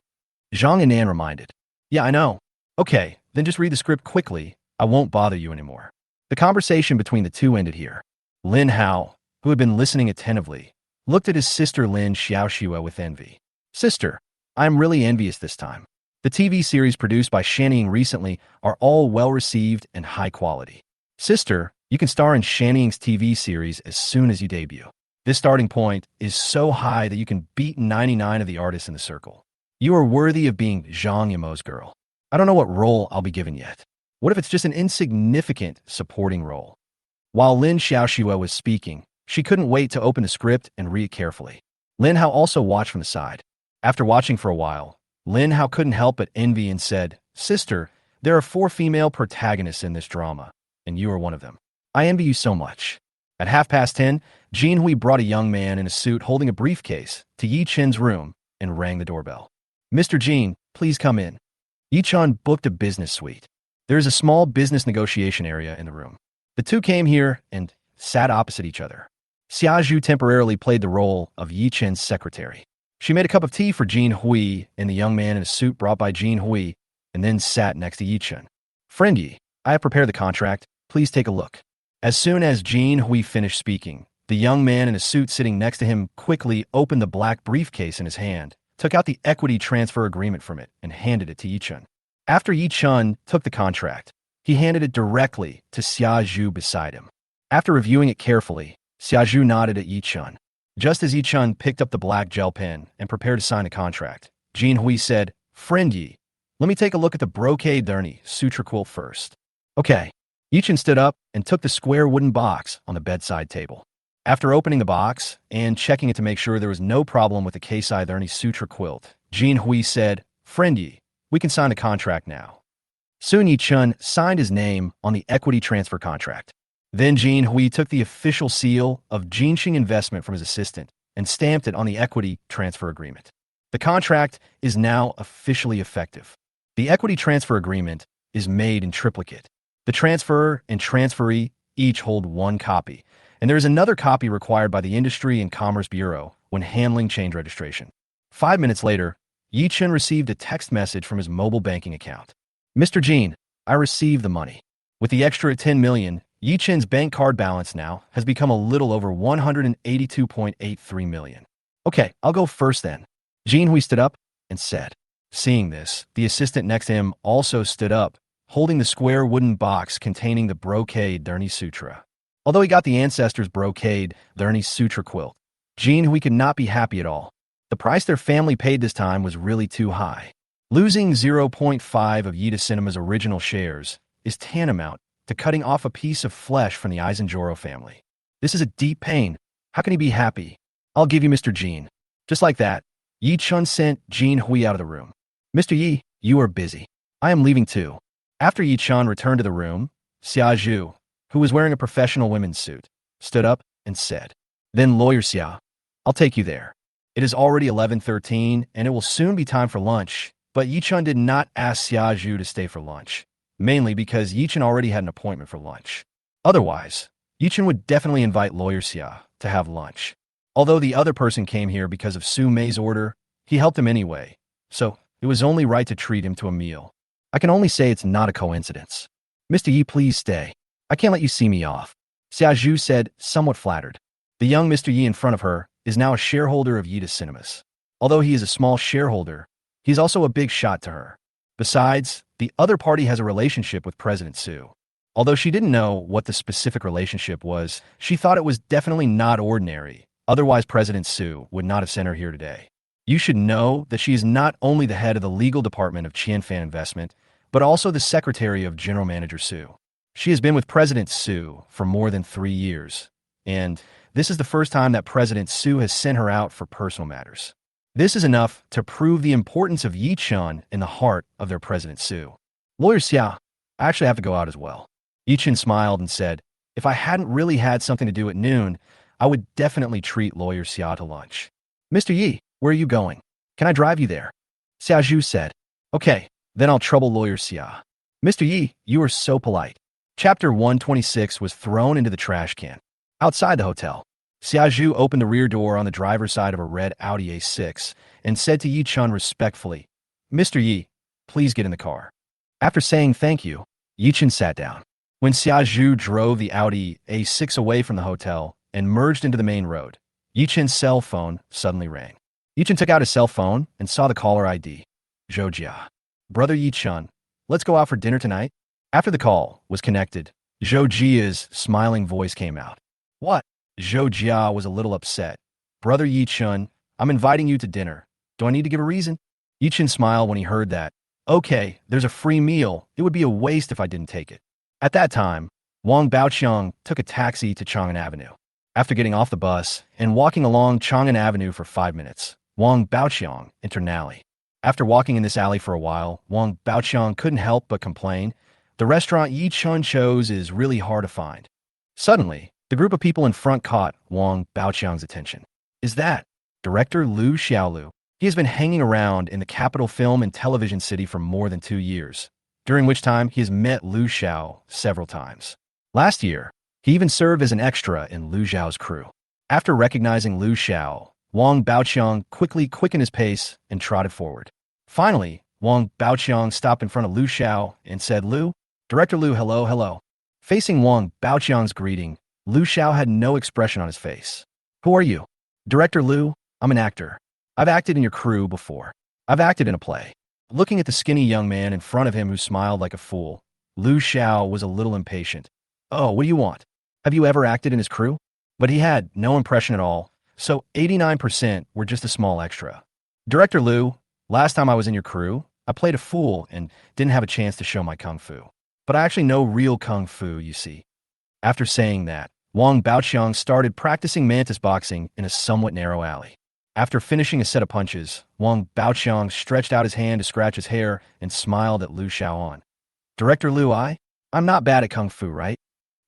Zhang Yinan reminded. Yeah, I know. Okay, then just read the script quickly. I won't bother you anymore. The conversation between the two ended here. Lin Hao, who had been listening attentively, looked at his sister Lin Xiaoxue with envy. Sister, I am really envious this time. The TV series produced by Shannying recently are all well-received and high quality. Sister, you can star in Shanning's TV series as soon as you debut. This starting point is so high that you can beat 99 of the artists in the circle. You are worthy of being Zhang Yimou's girl. I don't know what role I'll be given yet. What if it's just an insignificant supporting role? While Lin Xiaoxue was speaking, she couldn't wait to open the script and read it carefully. Lin Hao also watched from the side. After watching for a while, Lin Hao couldn't help but envy and said, Sister, there are 4 female protagonists in this drama, and you are one of them. I envy you so much. At 10:30, Jin Hui brought a young man in a suit holding a briefcase to Ye Chun's room and rang the doorbell. Mr. Jin, please come in. Ye Chun booked a business suite. There is a small business negotiation area in the room. The two came here and sat opposite each other. Xiaozhu temporarily played the role of Ye Chun's secretary. She made a cup of tea for Jin Hui and the young man in a suit brought by Jin Hui, and then sat next to Ye Chun. Friend Yi, I have prepared the contract. Please take a look. As soon as Jin Hui finished speaking, the young man in a suit sitting next to him quickly opened the black briefcase in his hand, took out the equity transfer agreement from it, and handed it to Ye Chun. After Ye Chun took the contract, he handed it directly to Xiaozhu beside him. After reviewing it carefully, Xiaozhu nodded at Ye Chun. Just as Ye Chun picked up the black gel pen and prepared to sign the contract, Jin Hui said, Friend Yi, let me take a look at the brocade derny suitor quilt first. Okay. Ye Chun stood up and took the square wooden box on the bedside table. After opening the box and checking it to make sure there was no problem with the Keisai derny suitor quilt, Jin Hui said, Friend Yi, we can sign the contract now. Soon Ye Chun signed his name on the equity transfer contract. Then Jin Hui took the official seal of Jinxing Investment from his assistant and stamped it on the equity transfer agreement. The contract is now officially effective. The equity transfer agreement is made in triplicate. The transferor and transferee each hold 1 copy, and there is another copy required by the Industry and Commerce Bureau when handling change registration. 5 minutes later, Ye Chun received a text message from his mobile banking account. Mr. Jin, I received the money. With the extra 10 million, Ye Chun's bank card balance now has become a little over 182.83 million. Okay, I'll go first then. Jean Hui stood up and said. Seeing this, the assistant next to him also stood up, holding the square wooden box containing the brocade Derny Sutra. Although he got the ancestors' brocade Derny Sutra quilt, Jean Hui could not be happy at all. The price their family paid this time was really too high. Losing 0.5 of Yida Cinema's original shares is tantamount to cutting off a piece of flesh from the Eisenjoro family. This is a deep pain. How can he be happy? I'll give you Mr. Jean. Just like that, Ye Chun sent Jean Hui out of the room. Mr. Yi, you are busy. I am leaving too. After Ye Chun returned to the room, Xiaoxue, who was wearing a professional women's suit, stood up and said, Then Lawyer Xia, I'll take you there. It is already 11:13 and it will soon be time for lunch, but Ye Chun did not ask Xiaoxue to stay for lunch, mainly because Ye Chun already had an appointment for lunch. Otherwise, Ye Chun would definitely invite Lawyer Xia to have lunch. Although the other person came here because of Su Mei's order, he helped him anyway, so it was only right to treat him to a meal. I can only say it's not a coincidence. Mr. Yi, please stay. I can't let you see me off. Xiaoxue said, somewhat flattered. The young Mr. Yi in front of her is now a shareholder of Yida Cinemas. Although he is a small shareholder, he's also a big shot to her. Besides, the other party has a relationship with President Su. Although she didn't know what the specific relationship was, she thought it was definitely not ordinary. Otherwise, President Su would not have sent her here today. You should know that she is not only the head of the legal department of Qianfan Investment, but also the secretary of General Manager Su. She has been with President Su for more than 3 years, and this is the first time that President Su has sent her out for personal matters. This is enough to prove the importance of Ye Chun in the heart of their President Su. Lawyer Xia, I actually have to go out as well. Ye Chun smiled and said, if I hadn't really had something to do at noon, I would definitely treat Lawyer Xia to lunch. Mr. Yi, where are you going? Can I drive you there? Xiaoxue said, okay, then I'll trouble Lawyer Xia. Mr. Yi, you are so polite. Chapter 126 was thrown into the trash can. Outside the hotel, Xiaoxue opened the rear door on the driver's side of a red Audi A6 and said to Ye Chun respectfully, Mr. Yi, please get in the car. After saying thank you, Ye Chun sat down. When Xiaoxue drove the Audi A6 away from the hotel and merged into the main road, Ye Chun's cell phone suddenly rang. Ye Chun took out his cell phone and saw the caller ID. Zhou Jia. Brother Ye Chun, let's go out for dinner tonight? After the call was connected, Zhou Jia's smiling voice came out. What? Zhou Jia was a little upset. Brother Ye Chun, I'm inviting you to dinner. Do I need to give a reason? Ye Chun smiled when he heard that. Okay, there's a free meal. It would be a waste if I didn't take it. At that time, Wang Baoqiang took a taxi to Chang'an Avenue. After getting off the bus and walking along Chang'an Avenue for 5 minutes, Wang Baoqiang entered an alley. After walking in this alley for a while, Wang Baoqiang couldn't help but complain. The restaurant Ye Chun chose is really hard to find. Suddenly, the group of people in front caught Wang Baoqiang's attention. Is that director Lin Xiaoxue? He has been hanging around in the capital film and television city for more than 2 years, during which time he has met Liu Xiao several times. Last year, he even served as an extra in Liu Xiao's crew. After recognizing Liu Xiao, Wang Baoqiang quickly quickened his pace and trotted forward. Finally, Wang Baoqiang stopped in front of Liu Xiao and said, Director Liu, hello, hello. Facing Wang Baoqiang's greeting, Liu Xiao had no expression on his face. Who are you? Director Liu, I'm an actor. I've acted in your crew before. I've acted in a play. Looking at the skinny young man in front of him who smiled like a fool, Liu Xiao was a little impatient. Oh, what do you want? Have you ever acted in his crew? But he had no impression at all, so 89% were just a small extra. Director Liu, last time I was in your crew, I played a fool and didn't have a chance to show my kung fu. But I actually know real kung fu, you see. After saying that, Wang Baoqiang started practicing mantis boxing in a somewhat narrow alley. After finishing a set of punches, Wang Baoqiang stretched out his hand to scratch his hair and smiled at Liu Xiaoan. Director Liu, I'm not bad at kung fu, right?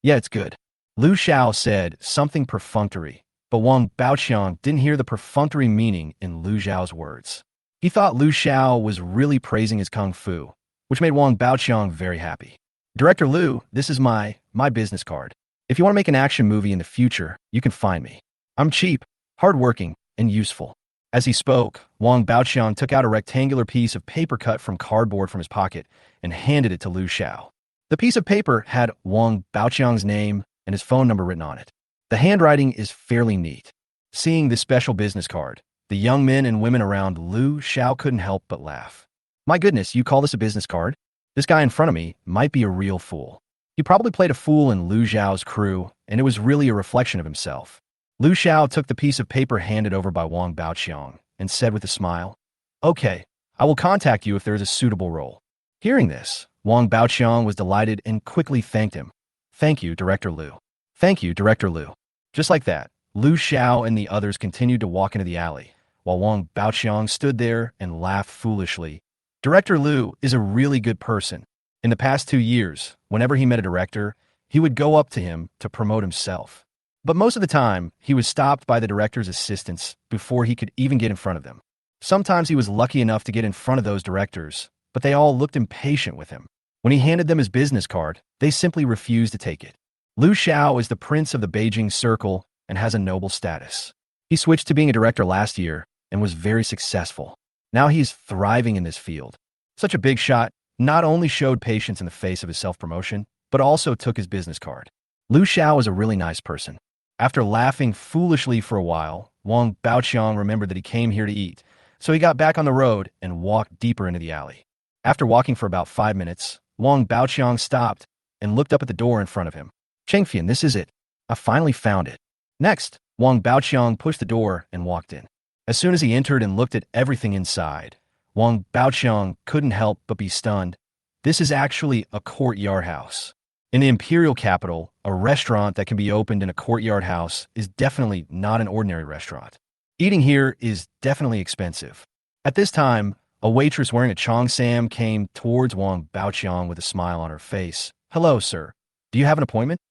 Yeah, it's good. Liu Xiao said something perfunctory, but Wang Baoqiang didn't hear the perfunctory meaning in Liu Xiao's words. He thought Liu Xiao was really praising his kung fu, which made Wang Baoqiang very happy. Director Liu, this is my business card. If you want to make an action movie in the future, you can find me. I'm cheap, hardworking, and useful. As he spoke, Wang Baoqiang took out a rectangular piece of paper cut from cardboard from his pocket and handed it to Lu Xiao. The piece of paper had Wang Baoqiang's name and his phone number written on it. The handwriting is fairly neat. Seeing this special business card, the young men and women around Lu Xiao couldn't help but laugh. My goodness, you call this a business card? This guy in front of me might be a real fool. He probably played a fool in Lu Xiao's crew, and it was really a reflection of himself. Lu Xiao took the piece of paper handed over by Wang Baoqiang and said with a smile, "Okay, I will contact you if there is a suitable role." Hearing this, Wang Baoqiang was delighted and quickly thanked him. "Thank you, Director Lu. Thank you, Director Lu." Just like that, Lu Xiao and the others continued to walk into the alley, while Wang Baoqiang stood there and laughed foolishly. Director Lu is a really good person. In the past 2 years, whenever he met a director, he would go up to him to promote himself. But most of the time, he was stopped by the director's assistants before he could even get in front of them. Sometimes he was lucky enough to get in front of those directors, but they all looked impatient with him. When he handed them his business card, they simply refused to take it. Lu Xiao is the prince of the Beijing Circle and has a noble status. He switched to being a director last year and was very successful. Now he is thriving in this field. Such a big shot not only showed patience in the face of his self-promotion, but also took his business card. Lu Xiao is a really nice person. After laughing foolishly for a while, Wang Baoqiang remembered that he came here to eat, so he got back on the road and walked deeper into the alley. After walking for about 5 minutes, Wang Baoqiang stopped and looked up at the door in front of him. "Chengfian, this is it. I finally found it." Next, Wang Baoqiang pushed the door and walked in. As soon as he entered and looked at everything inside, Wang Baoqiang couldn't help but be stunned. This is actually a courtyard house. In the imperial capital, a restaurant that can be opened in a courtyard house is definitely not an ordinary restaurant. Eating here is definitely expensive. At this time, a waitress wearing a cheongsam came towards Wang Baoqiang with a smile on her face. "Hello, sir. Do you have an appointment?"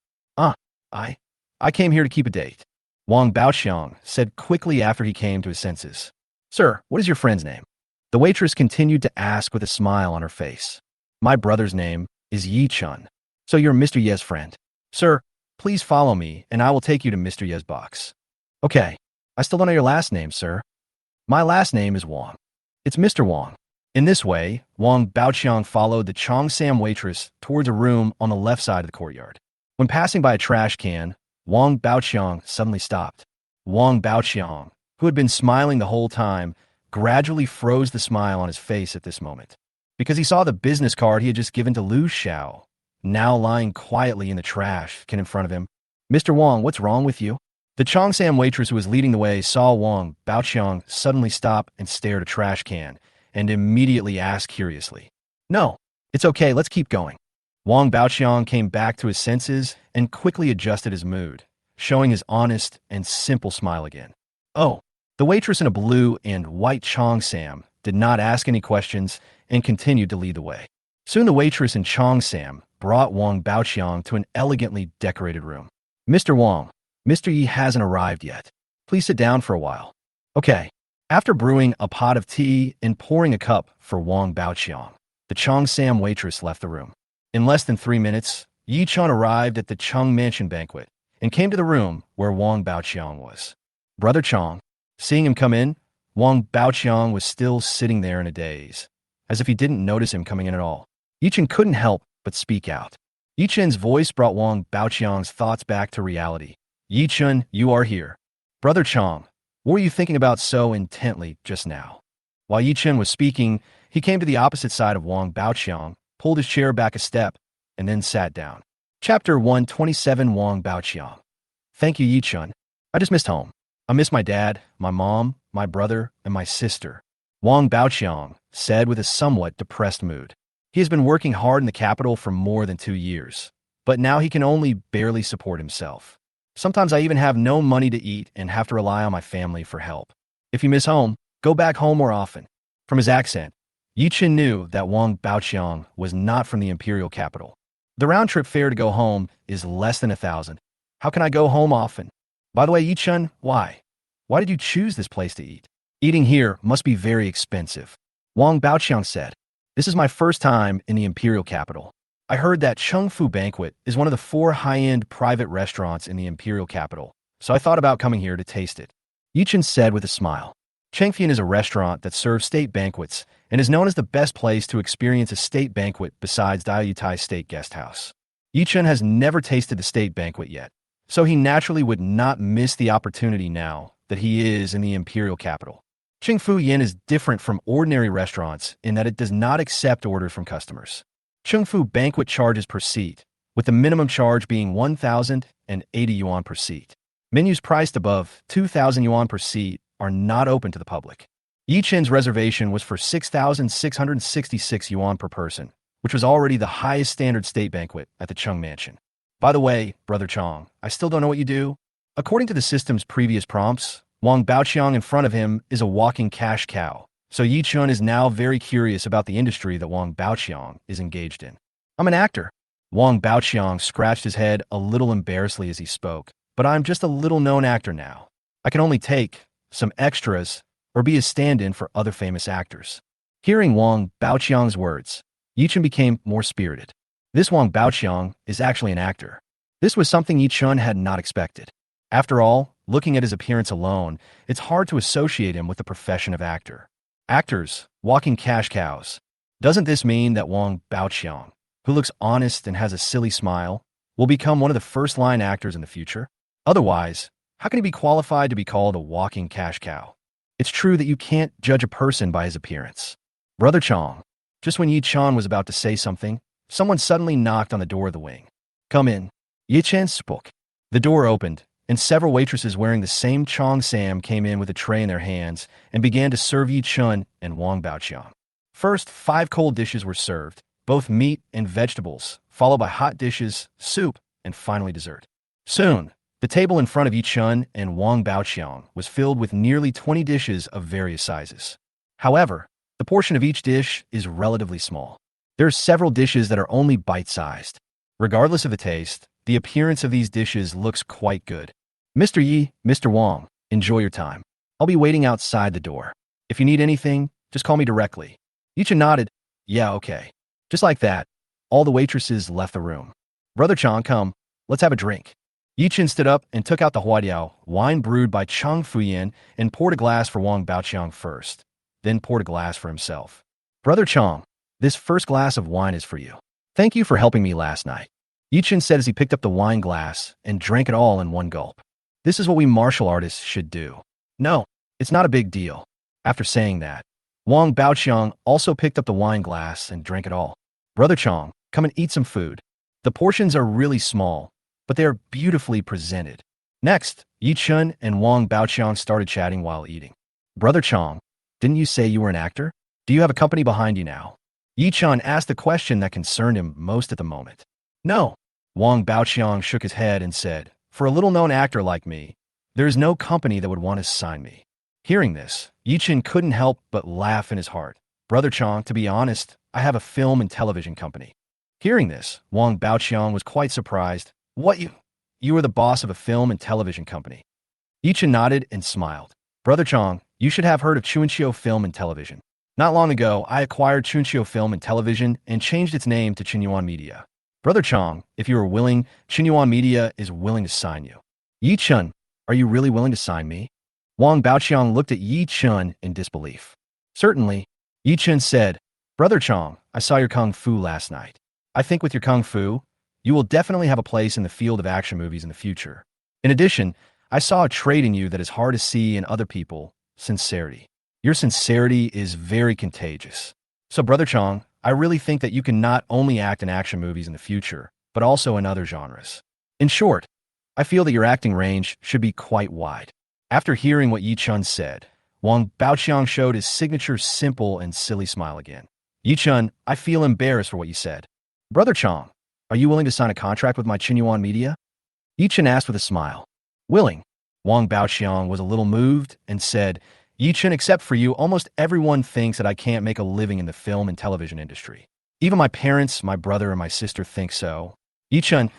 I came here to keep a date," Wang Baoqiang said quickly after he came to his senses. "Sir, what is your friend's name?" The waitress continued to ask with a smile on her face. "My brother's name is Ye Chun. So you're Mr. Ye's friend. Sir, please follow me and I will take you to Mr. Ye's box." "Okay. I still don't know your last name, sir." "My last name is Wang. It's Mr. Wang." In this way, Wang Baoqiang followed the cheongsam waitress towards a room on the left side of the courtyard. When passing by a trash can, Wang Baoqiang suddenly stopped. Wang Baoqiang, who had been smiling the whole time, gradually froze the smile on his face at this moment, because he saw the business card he had just given to Lu Xiao, now lying quietly in the trash can in front of him. "Mr. Wang, what's wrong with you?" The cheongsam waitress who was leading the way saw Wang Baoqiang suddenly stop and stare at a trash can, and immediately asked curiously, "No, it's okay, let's keep going." Wang Baoqiang came back to his senses and quickly adjusted his mood, showing his honest and simple smile again. "Oh." The waitress in a blue and white cheongsam did not ask any questions and continued to lead the way. Soon the waitress in cheongsam brought Wang Baoqiang to an elegantly decorated room. "Mr. Wang, Mr. Yi hasn't arrived yet. Please sit down for a while." "Okay." After brewing a pot of tea and pouring a cup for Wang Baoqiang, the cheongsam waitress left the room. In less than 3 minutes, Ye Chun arrived at the Chung mansion banquet and came to the room where Wang Baoqiang was. "Brother Chung." Seeing him come in, Wang Baoqiang was still sitting there in a daze, as if he didn't notice him coming in at all. Ye Chun couldn't help but speak out. Ye Chun's voice brought Wang Baoqiang's thoughts back to reality. "Ye Chun, you are here." "Brother Chung, what were you thinking about so intently just now?" While Ye Chun was speaking, he came to the opposite side of Wang Baoqiang, pulled his chair back a step, and then sat down. Chapter 127. Wang Baoqiang. "Thank you, Ye Chun. I just missed home. I miss my dad, my mom, my brother, and my sister," Wang Baoqiang said with a somewhat depressed mood. He has been working hard in the capital for more than 2 years, but now he can only barely support himself. "Sometimes I even have no money to eat and have to rely on my family for help. If you miss home, go back home more often." From his accent, Ye Chun knew that Wang Baoqiang was not from the imperial capital. "The round-trip fare to go home is less than 1,000. How can I go home often? By the way, Ye Chun, why? Why did you choose this place to eat? Eating here must be very expensive," Wang Baoqiang said. "This is my first time in the imperial capital. I heard that Chung Fu Banquet is one of the 4 high-end private restaurants in the imperial capital, so I thought about coming here to taste it," Ye Chun said with a smile. Cheng Bingyuan is a restaurant that serves state banquets and is known as the best place to experience a state banquet besides Diaoyutai State Guest House. Ye Chun has never tasted the state banquet yet, so he naturally would not miss the opportunity now that he is in the imperial capital. Cheng Bingyuan is different from ordinary restaurants in that it does not accept orders from customers. Cheng Bingyuan banquet charges per seat, with the minimum charge being 1,080 yuan per seat. Menus priced above 2,000 yuan per seat are not open to the public. Ye Chun's reservation was for 6,666 yuan per person, which was already the highest standard state banquet at the Chung mansion. By the way, Brother Chung, I still don't know what you do. According to the system's previous prompts, Wang Baoqiang in front of him is a walking cash cow, so Ye Chun is now very curious about the industry that Wang Baoqiang is engaged in. I'm an actor. Wang Baoqiang scratched his head a little embarrassedly as he spoke, but I'm just a little-known actor now. I can only take some extras or be a stand-in for other famous actors. Hearing Wang Baoqiang's words, Ye Chun became more spirited. This Wang Baoqiang is actually an actor. This was something Ye Chun had not expected. After all, looking at his appearance alone, it's hard to associate him with the profession of actor. Actors, walking cash cows. Doesn't this mean that Wang Baoqiang, who looks honest and has a silly smile, will become one of the first-line actors in the future? Otherwise, how can he be qualified to be called a walking cash cow? It's true that you can't judge a person by his appearance. Brother Chung, just when Ye Chun was about to say something, someone suddenly knocked on the door of the wing. Come in. Ye Chun spoke. The door opened, and several waitresses wearing the same Chong Sam came in with a tray in their hands and began to serve Ye Chun and Wang Baoqiang. First, 5 cold dishes were served, both meat and vegetables, followed by hot dishes, soup, and finally dessert. Soon, the table in front of Ye Chun and Wang Baoqiang was filled with nearly 20 dishes of various sizes. However, the portion of each dish is relatively small. There are several dishes that are only bite-sized. Regardless of the taste, the appearance of these dishes looks quite good. Mr. Yi, Mr. Wang, enjoy your time. I'll be waiting outside the door. If you need anything, just call me directly. Ye Chun nodded. Yeah, okay. Just like that, all the waitresses left the room. Brother Chung, come, let's have a drink. Ye Chun stood up and took out the huadiao, wine brewed by Cheng Bingyuan, and poured a glass for Wang Baoqiang first, then poured a glass for himself. Brother Chung, this first glass of wine is for you. Thank you for helping me last night. Ye Chun said as he picked up the wine glass and drank it all in one gulp. This is what we martial artists should do. No, it's not a big deal. After saying that, Wang Baoqiang also picked up the wine glass and drank it all. Brother Chung, come and eat some food. The portions are really small, but they are beautifully presented. Next, Ye Chun and Wang Baoqiang started chatting while eating. Brother Chung, didn't you say you were an actor? Do you have a company behind you now? Ye Chun asked the question that concerned him most at the moment. No. Wang Baoqiang shook his head and said, for a little-known actor like me, there is no company that would want to sign me. Hearing this, Ye Chun couldn't help but laugh in his heart. Brother Chung, to be honest, I have a film and television company. Hearing this, Wang Baoqiang was quite surprised. What, you are the boss of a film and television company? Ye Chun nodded and smiled. Brother Chung, you should have heard of Chunqiu Film and Television. Not long ago, I acquired Chunqiu Film and Television and changed its name to Bingyuan Media. Brother Chung, if you are willing, Bingyuan Media is willing to sign you. Ye Chun, are you really willing to sign me? Wang Baoqiang looked at Ye Chun in disbelief. Certainly. Ye Chun said, Brother Chung, I saw your kung fu last night. I think with your kung fu, you will definitely have a place in the field of action movies in the future. In addition, I saw a trait in you that is hard to see in other people, sincerity. Your sincerity is very contagious. So, Brother Chung, I really think that you can not only act in action movies in the future, but also in other genres. In short, I feel that your acting range should be quite wide. After hearing what Ye Chun said, Wang Baoqiang showed his signature simple and silly smile again. Ye Chun, I feel embarrassed for what you said. Brother Chung, are you willing to sign a contract with my Bingyuan Media? Ye Chun asked with a smile. Willing. Wang Baoqiang was a little moved and said, Ye Chun, except for you, almost everyone thinks that I can't make a living in the film and television industry. Even my parents, my brother, and my sister think so. Ye Chun,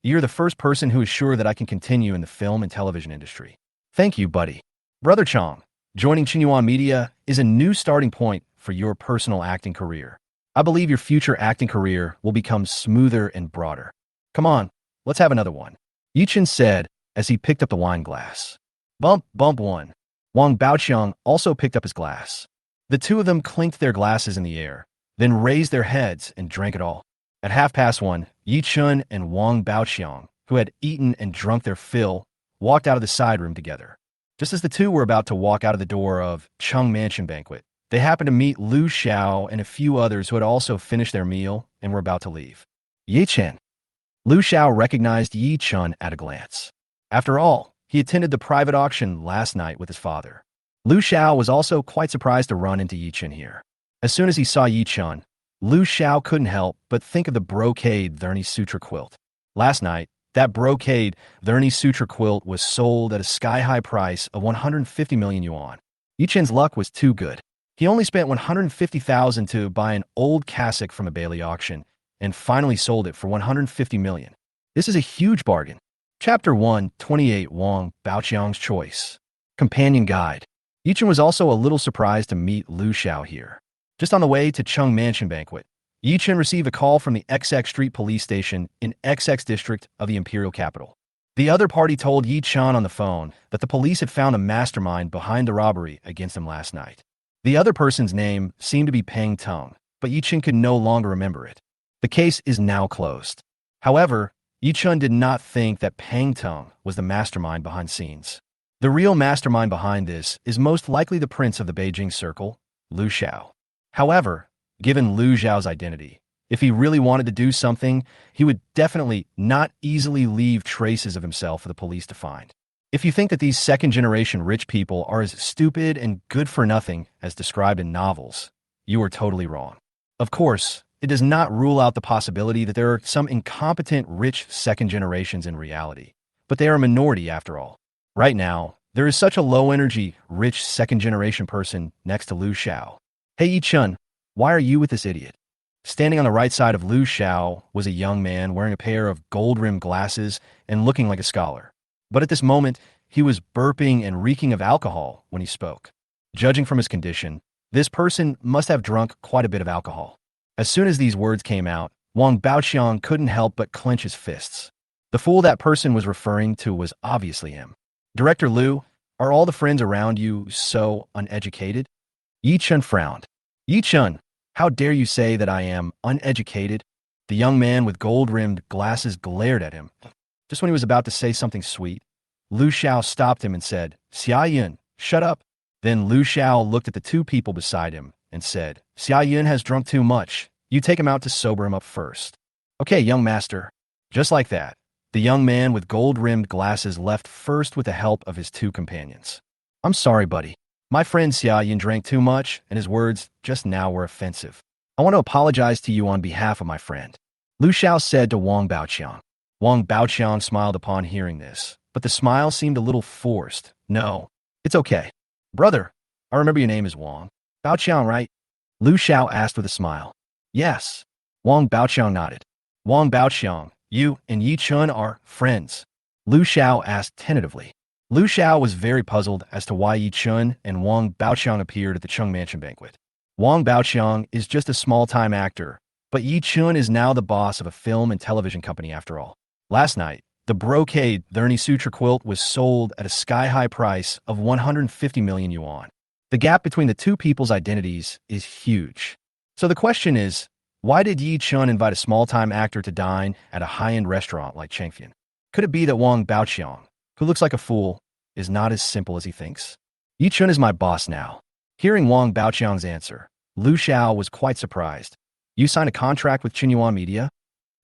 you're the first person who is sure that I can continue in the film and television industry. Thank you, buddy. Brother Chung, joining Bingyuan Media is a new starting point for your personal acting career. I believe your future acting career will become smoother and broader. Come on, let's have another one. Ye Chun said as he picked up the wine glass. Bump, bump one. Wang Baoqiang also picked up his glass. The two of them clinked their glasses in the air, then raised their heads and drank it all. At 1:30, Ye Chun and Wang Baoqiang, who had eaten and drunk their fill, walked out of the side room together. Just as the two were about to walk out of the door of Chung Mansion Banquet, they happened to meet Liu Xiao and a few others who had also finished their meal and were about to leave. Ye Chen. Liu Xiao recognized Ye Chun at a glance. After all, he attended the private auction last night with his father. Liu Xiao was also quite surprised to run into Ye Chun here. As soon as he saw Ye Chun, Liu Xiao couldn't help but think of the brocade Thurney suitor quilt. Last night, that brocade Thurney suitor quilt was sold at a sky-high price of 150 million yuan. Ye Chun's luck was too good. He only spent 150,000 to buy an old cassock from a Bailey auction and finally sold it for 150 million. This is a huge bargain. Chapter 128 Wang Baoqiang's Choice. Companion Guide. Ye Chun was also a little surprised to meet Liu Xiao here. Just on the way to Chung Mansion Banquet, Ye Chun received a call from the XX Street Police Station in XX District of the Imperial Capital. The other party told Ye Chun on the phone that the police had found a mastermind behind the robbery against him last night. The other person's name seemed to be Peng Tong, but Ye Chun could no longer remember it. The case is now closed. However, Ye Chun did not think that Peng Tong was the mastermind behind scenes. The real mastermind behind this is most likely the prince of the Beijing Circle, Liu Xiao. However, given Liu Xiao's identity, if he really wanted to do something, he would definitely not easily leave traces of himself for the police to find. If you think that these second-generation rich people are as stupid and good for nothing as described in novels, you are totally wrong. Of course, it does not rule out the possibility that there are some incompetent rich second generations in reality, but they are a minority after all. Right now, there is such a low-energy, rich second-generation person next to Liu Xiao. Hey Ye Chun, why are you with this idiot? Standing on the right side of Liu Xiao was a young man wearing a pair of gold-rimmed glasses and looking like a scholar. But at this moment, he was burping and reeking of alcohol when he spoke. Judging from his condition, this person must have drunk quite a bit of alcohol. As soon as these words came out, Wang Baoqiang couldn't help but clench his fists. The fool that person was referring to was obviously him. Director Liu, are all the friends around you so uneducated? Ye Chun frowned. Ye Chun, how dare you say that I am uneducated? The young man with gold-rimmed glasses glared at him. Just when he was about to say something sweet, Liu Xiao stopped him and said, Xia Yun, shut up. Then Liu Xiao looked at the two people beside him and said, Xia Yun has drunk too much. You take him out to sober him up first. Okay, young master. Just like that, the young man with gold-rimmed glasses left first with the help of his two companions. I'm sorry, buddy. My friend Xia Yun drank too much, and his words just now were offensive. I want to apologize to you on behalf of my friend. Liu Xiao said to Wang Baoqiang. Wang Baoqiang smiled upon hearing this, but the smile seemed a little forced. No, it's okay. Brother, I remember your name is Wang Baoqiang, right? Liu Xiao asked with a smile. Yes. Wang Baoqiang nodded. Wang Baoqiang, you and Ye Chun are friends. Liu Xiao asked tentatively. Liu Xiao was very puzzled as to why Ye Chun and Wang Baoqiang appeared at the Chung Mansion Banquet. Wang Baoqiang is just a small-time actor, but Ye Chun is now the boss of a film and television company after all. Last night, the brocade Thurney suitor quilt was sold at a sky-high price of 150 million yuan. The gap between the two people's identities is huge. So the question is, why did Ye Chun invite a small-time actor to dine at a high-end restaurant like Chengfian? Could it be that Wang Baoqiang, who looks like a fool, is not as simple as he thinks? Ye Chun is my boss now. Hearing Wang Baoqiang's answer, Liu Xiao was quite surprised. You signed a contract with Xinhua Media?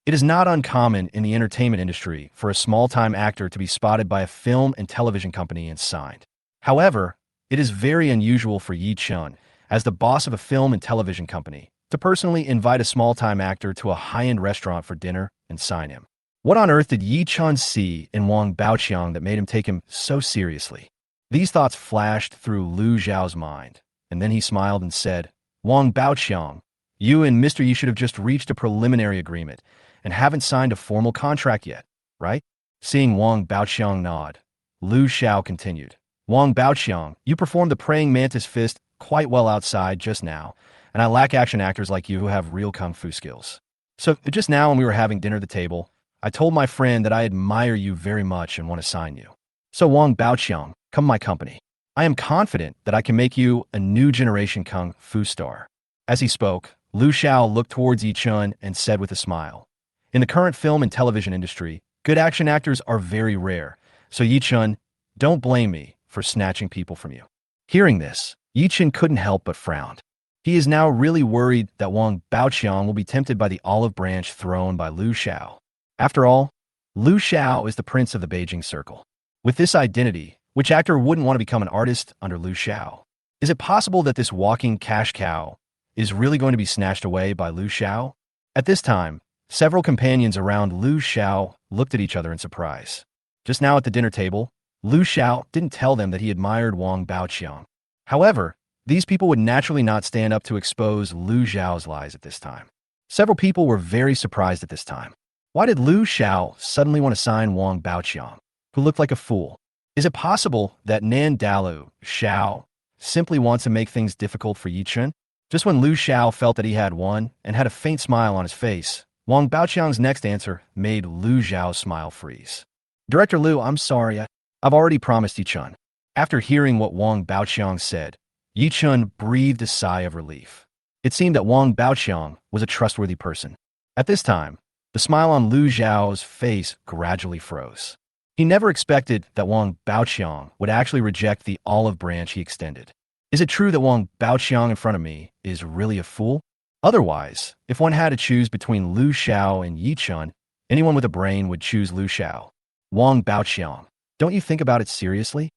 It is not uncommon in the entertainment industry for a small-time actor to be spotted by a film and television company and signed. However, it is very unusual for Ye Chun, as the boss of a film and television company, to personally invite a small-time actor to a high-end restaurant for dinner and sign him. What on earth did Ye Chun see in Wang Baoqiang that made him take him so seriously? These thoughts flashed through Liu Xiao's mind, and then he smiled and said, Wang Baoqiang, you and Mr. Yi should have just reached a preliminary agreement and haven't signed a formal contract yet, right? Seeing Wang Baoqiang nod, Liu Xiao continued. Wang Baoqiang, you performed the praying mantis fist quite well outside just now, and I lack action actors like you who have real kung fu skills. So just now when we were having dinner at the table, I told my friend that I admire you very much and want to sign you. So Wang Baoqiang, come to my company. I am confident that I can make you a new generation kung fu star. As he spoke, Liu Xiao looked towards Ye Chun and said with a smile, in the current film and television industry, good action actors are very rare, so Ye Chun, don't blame me for snatching people from you. Hearing this, Ye Chun couldn't help but frown. He is now really worried that Wang Baoqiang will be tempted by the olive branch thrown by Liu Xiao. After all, Liu Xiao is the prince of the Beijing Circle. With this identity, which actor wouldn't want to become an artist under Liu Xiao? Is it possible that this walking cash cow is really going to be snatched away by Liu Xiao? At this time, several companions around Liu Xiao looked at each other in surprise. Just now at the dinner table, Liu Xiao didn't tell them that he admired Wang Baoqiang. However, these people would naturally not stand up to expose Liu Xiao's lies at this time. Several people were very surprised at this time. Why did Liu Xiao suddenly want to sign Wang Baoqiang, who looked like a fool? Is it possible that Nan Dalu Xiao simply wants to make things difficult for Ye Chun? Just when Liu Xiao felt that he had won and had a faint smile on his face, Wang Baoqiang's next answer made Liu Xiao's smile freeze. Director Liu, I'm sorry, I've already promised Ye Chun. After hearing what Wang Baoqiang said, Ye Chun breathed a sigh of relief. It seemed that Wang Baoqiang was a trustworthy person. At this time, the smile on Liu Xiao's face gradually froze. He never expected that Wang Baoqiang would actually reject the olive branch he extended. Is it true that Wang Baoqiang in front of me is really a fool? Otherwise, if one had to choose between Liu Xiao and Ye Chun, anyone with a brain would choose Liu Xiao. Wang Baoqiang, don't you think about it seriously?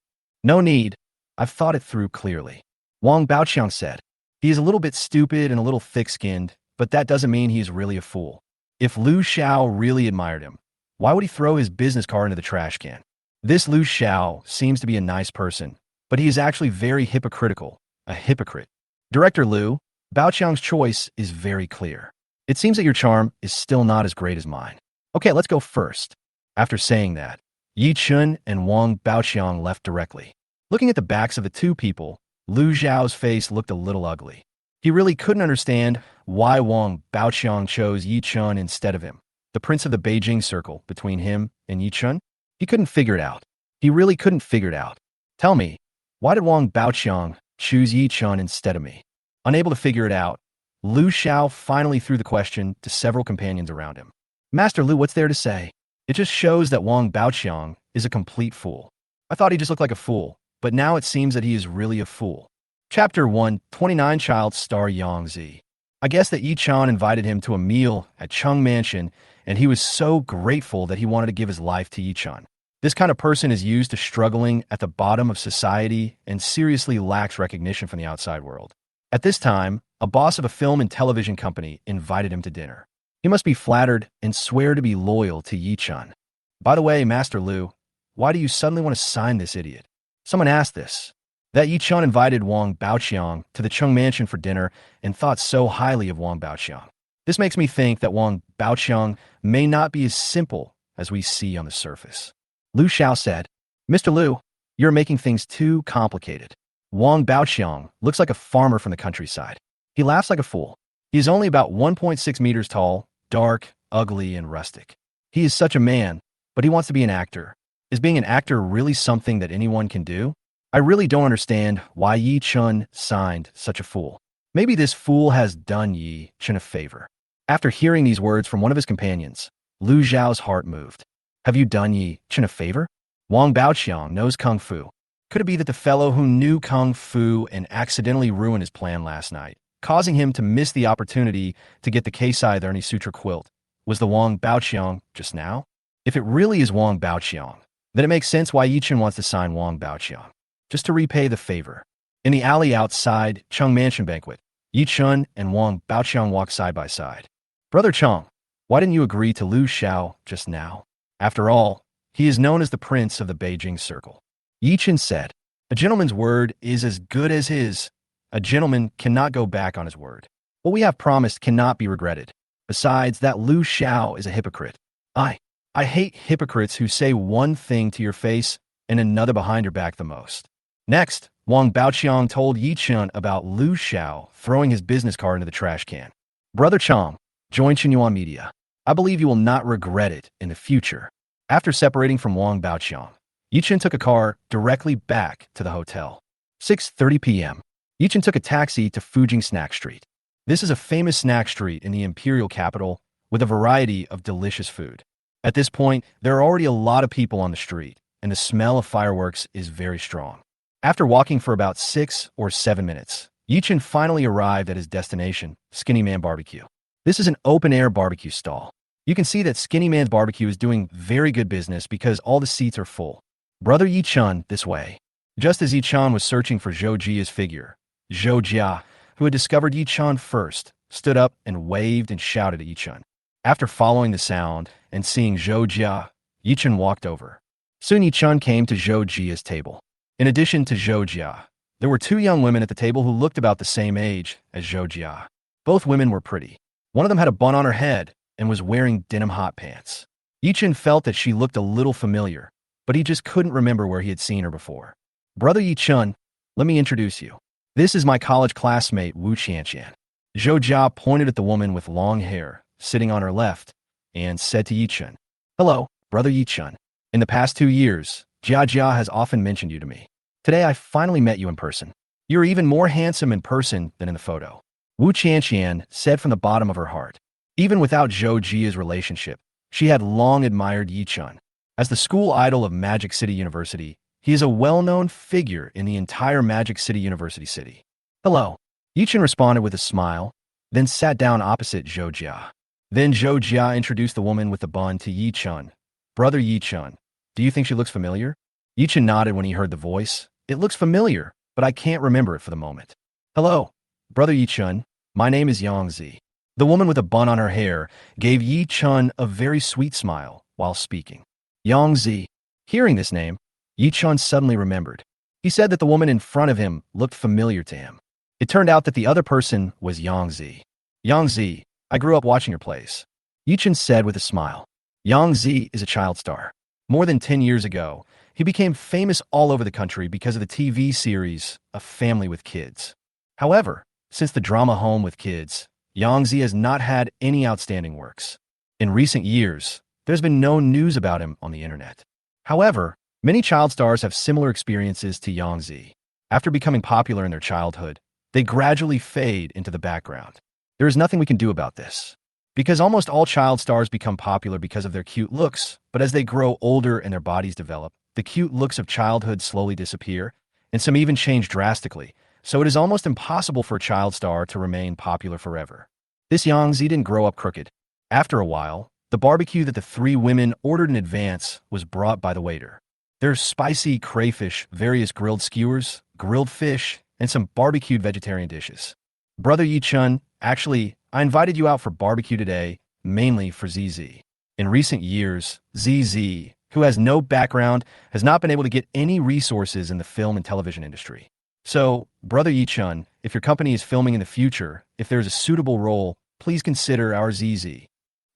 No need. I've thought it through clearly. Wang Baoqiang said, he is a little bit stupid and a little thick-skinned, but that doesn't mean he's really a fool. If Liu Xiao really admired him, why would he throw his business card into the trash can? This Liu Xiao seems to be a nice person, but he is actually very hypocritical, a hypocrite. Director Liu, Baoqiang's choice is very clear. It seems that your charm is still not as great as mine. Okay, let's go first. After saying that, Ye Chun and Wang Baoqiang left directly. Looking at the backs of the two people, Liu Xiao's face looked a little ugly. He really couldn't understand why Wang Baoqiang chose Ye Chun instead of him, the prince of the Beijing Circle, between him and Ye Chun. He couldn't figure it out. He really couldn't figure it out. Tell me, why did Wang Baoqiang choose Ye Chun instead of me? Unable to figure it out, Liu Xiao finally threw the question to several companions around him. Master Liu, what's there to say? It just shows that Wang Baoqiang is a complete fool. I thought he just looked like a fool, but now it seems that he is really a fool. Chapter 1, 29 Child Star Yang Zi. I guess that Ye Chun invited him to a meal at Chung Mansion, and he was so grateful that he wanted to give his life to Ye Chun. This kind of person is used to struggling at the bottom of society and seriously lacks recognition from the outside world. At this time, a boss of a film and television company invited him to dinner. He must be flattered and swear to be loyal to Ye Chun. By the way, Master Liu, why do you suddenly want to sign this idiot? Someone asked this. That Ye Chun invited Wang Baoqiang to the Chung Mansion for dinner and thought so highly of Wang Baoqiang. This makes me think that Wang Baoqiang may not be as simple as we see on the surface. Liu Xiao said, Mr. Liu, you're making things too complicated. Wang Baoqiang looks like a farmer from the countryside. He laughs like a fool. He is only about 1.6 meters tall, dark, ugly, and rustic. He is such a man, but he wants to be an actor. Is being an actor really something that anyone can do? I really don't understand why Ye Chun signed such a fool. Maybe this fool has done Ye Chun a favor. After hearing these words from one of his companions, Liu Xiao's heart moved. Have you done Ye Chun a favor? Wang Baoqiang knows Kung Fu. Could it be that the fellow who knew Kung Fu and accidentally ruined his plan last night, causing him to miss the opportunity to get the Keisai Ernie Sutra quilt, was the Wang Baoqiang just now? If it really is Wang Baoqiang, then it makes sense why Ye Chun wants to sign Wang Baoqiang, just to repay the favor. In the alley outside Chung Mansion banquet, Ye Chun and Wang Baoqiang walked side by side. Brother Chung, why didn't you agree to Liu Xiao just now? After all, he is known as the prince of the Beijing Circle. Ye Chun said, a gentleman's word is as good as his. A gentleman cannot go back on his word. What we have promised cannot be regretted. Besides, that Liu Xiao is a hypocrite. I hate hypocrites who say one thing to your face and another behind your back the most. Next, Wang Baoqiang told Ye Chun about Liu Xiao throwing his business card into the trash can. Brother Chung, join Chen Media. I believe you will not regret it in the future. After separating from Wang Baoqiang, Ye Chun took a car directly back to the hotel. 6:30 p.m. Ye Chun took a taxi to Fujing Snack Street. This is a famous snack street in the imperial capital with a variety of delicious food. At this point, there are already a lot of people on the street, and the smell of fireworks is very strong. After walking for about 6 or 7 minutes, Ye Chun finally arrived at his destination, Skinny Man Barbecue. This is an open-air barbecue stall. You can see that Skinny Man's Barbecue is doing very good business because all the seats are full. Brother Ye Chun, this way. Just as Ye Chun was searching for Zhou Jia's figure, Zhou Jia, who had discovered Ye Chun first, stood up and waved and shouted at Ye Chun. After following the sound and seeing Zhou Jia, Ye Chun walked over. Soon Ye Chun came to Zhou Jia's table. In addition to Zhou Jia, there were 2 young women at the table who looked about the same age as Zhou Jia. Both women were pretty. One of them had a bun on her head and was wearing denim hot pants. Ye Chun felt that she looked a little familiar, but he just couldn't remember where he had seen her before. Brother Ye Chun, let me introduce you. This is my college classmate, Wu Qianqian. Zhou Jia pointed at the woman with long hair, sitting on her left, and said to Ye Chun, "Hello, Brother Ye Chun. In the past 2 years, Jia Jia has often mentioned you to me. Today I finally met you in person. You're even more handsome in person than in the photo." Wu Qianqian said from the bottom of her heart. Even without Zhou Jia's relationship, she had long admired Ye Chun. As the school idol of Magic City University, he is a well-known figure in the entire Magic City University city. "Hello." Ye Chun responded with a smile, then sat down opposite Zhou Jia. Then Zhou Jia introduced the woman with the bun to Ye Chun. "Brother Ye Chun, do you think she looks familiar?" Ye Chun nodded when he heard the voice. "It looks familiar, but I can't remember it for the moment." "Hello, Brother Ye Chun. My name is Yang Zi." The woman with a bun on her hair gave Ye Chun a very sweet smile while speaking. Yang Zi. Hearing this name, Ye Chun suddenly remembered. He said that the woman in front of him looked familiar to him. It turned out that the other person was Yang Zi. "Yang Zi, I grew up watching your plays," Ye Chun said with a smile. Yang Zi is a child star. More than 10 years ago, he became famous all over the country because of the TV series A Family with Kids. However, since the drama Home with Kids, Yang Zi has not had any outstanding works. In recent years, there's been no news about him on the internet. However, many child stars have similar experiences to Yang Zi. After becoming popular in their childhood, they gradually fade into the background. There is nothing we can do about this. Because almost all child stars become popular because of their cute looks, but as they grow older and their bodies develop, the cute looks of childhood slowly disappear, and some even change drastically, so it is almost impossible for a child star to remain popular forever. This Yang Zi didn't grow up crooked. After a while, the barbecue that the 3 women ordered in advance was brought by the waiter. There's spicy crayfish, various grilled skewers, grilled fish, and some barbecued vegetarian dishes. Brother Ye Chun, actually, I invited you out for barbecue today, mainly for ZZ. In recent years, ZZ, who has no background, has not been able to get any resources in the film and television industry. So, Brother Ye Chun, if your company is filming in the future, if there's a suitable role, please consider our ZZ.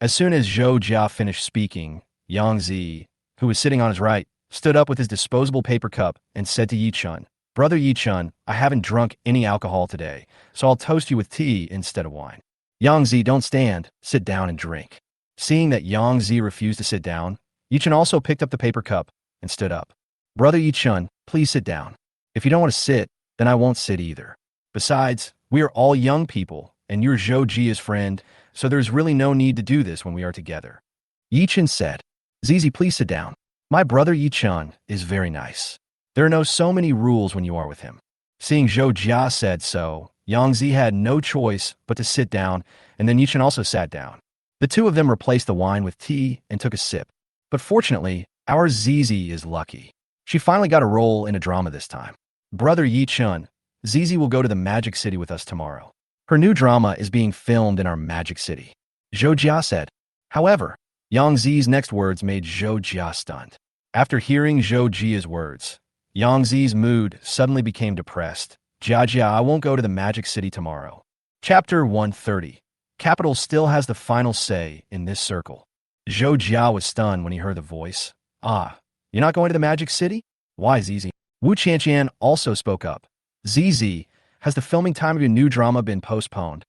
As soon as Zhou Jia finished speaking, Yang Zi, who was sitting on his right, stood up with his disposable paper cup and said to Ye Chun, "Brother Ye Chun, I haven't drunk any alcohol today, so I'll toast you with tea instead of wine." "Yang Zi, don't stand, sit down and drink." Seeing that Yang Zi refused to sit down, Ye Chun also picked up the paper cup and stood up. "Brother Ye Chun, please sit down. If you don't want to sit, then I won't sit either. Besides, we are all young people, and you're Zhou Jia's friend, so there's really no need to do this when we are together." Ye Chun said, "Zizi, please sit down. My brother Ye Chun is very nice. There are so many rules when you are with him." Seeing Zhou Jia said so, Yang Zi had no choice but to sit down, and then Ye Chun also sat down. The 2 of them replaced the wine with tea and took a sip. But fortunately, our Zizi is lucky. She finally got a role in a drama this time. "Brother Ye Chun, Zizi will go to the Magic City with us tomorrow. Her new drama is being filmed in our Magic City," Zhou Jia said. However, Yang Zi's next words made Zhou Jia stunned. After hearing Zhou Jia's words, Yang Zi's mood suddenly became depressed. "Jia, I won't go to the Magic City tomorrow." Chapter 130. Capital still has the final say in this circle. Zhou Jia was stunned when he heard the voice. "Ah, you're not going to the Magic City? Why, ZZ?" Wu Qianqian also spoke up. "ZZ, has the filming time of your new drama been postponed?"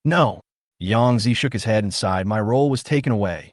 "No." Yang Zi shook his head and sighed. "My role was taken away."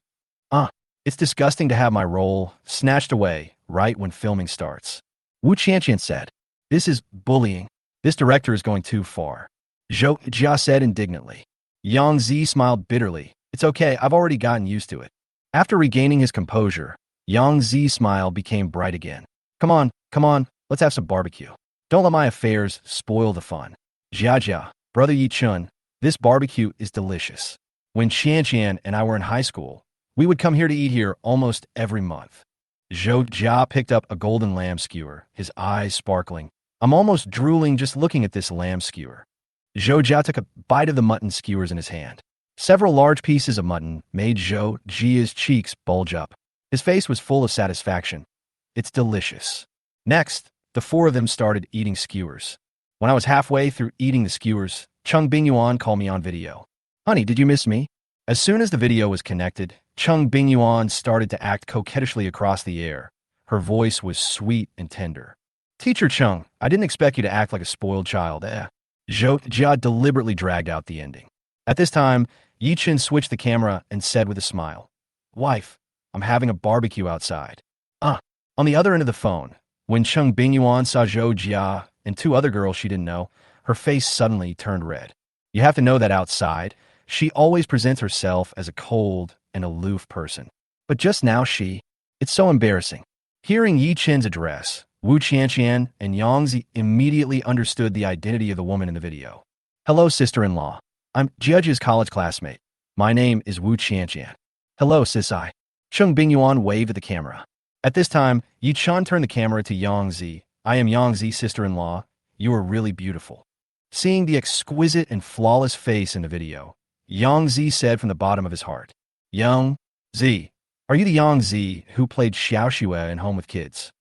It's disgusting to have my role snatched away right when filming starts," Wu Qianqian said. This is bullying. This director is going too far. Zhou Jia said indignantly. Yang Zi smiled bitterly. It's okay, I've already gotten used to it. After regaining his composure, Yang Zi's smile became bright again. Come on, let's have some barbecue. Don't let my affairs spoil the fun. Jia, brother Ye Chun, this barbecue is delicious. When Qian and I were in high school, we would come here to eat here almost every month. Zhou Jia picked up a golden lamb skewer, his eyes sparkling. I'm almost drooling just looking at this lamb skewer. Zhou Jia took a bite of the mutton skewers in his hand. Several large pieces of mutton made Zhou Jia's cheeks bulge up. His face was full of satisfaction. It's delicious. Next, the four of them started eating skewers. When I was halfway through eating the skewers, Cheng Bingyuan called me on video. Honey, did you miss me? As soon as the video was connected, Cheng Bingyuan started to act coquettishly across the air. Her voice was sweet and tender. Teacher Chung, I didn't expect you to act like a spoiled child, Zhou Jia deliberately dragged out the ending. At this time, Ye Chun switched the camera and said with a smile, Wife, I'm having a barbecue outside. On the other end of the phone, when Cheng Bingyuan saw Zhou Jia and two other girls she didn't know, her face suddenly turned red. You have to know that outside, she always presents herself as a cold and aloof person. But just now it's so embarrassing. Hearing Ye Chen's address, Wu Qianqian and Yang Zi immediately understood the identity of the woman in the video. Hello, sister-in-law. I'm Judge's college classmate. My name is Wu Qianqian. Hello, sis I. Cheng Bingyuan waved at the camera. At this time, Ye Chun turned the camera to Yang Zi. I am Yang Zi, sister-in-law. You are really beautiful. Seeing the exquisite and flawless face in the video, Yang Zi said from the bottom of his heart, Yang Zi, are you the Yang Zi who played Xiaoxue in Home with Kids?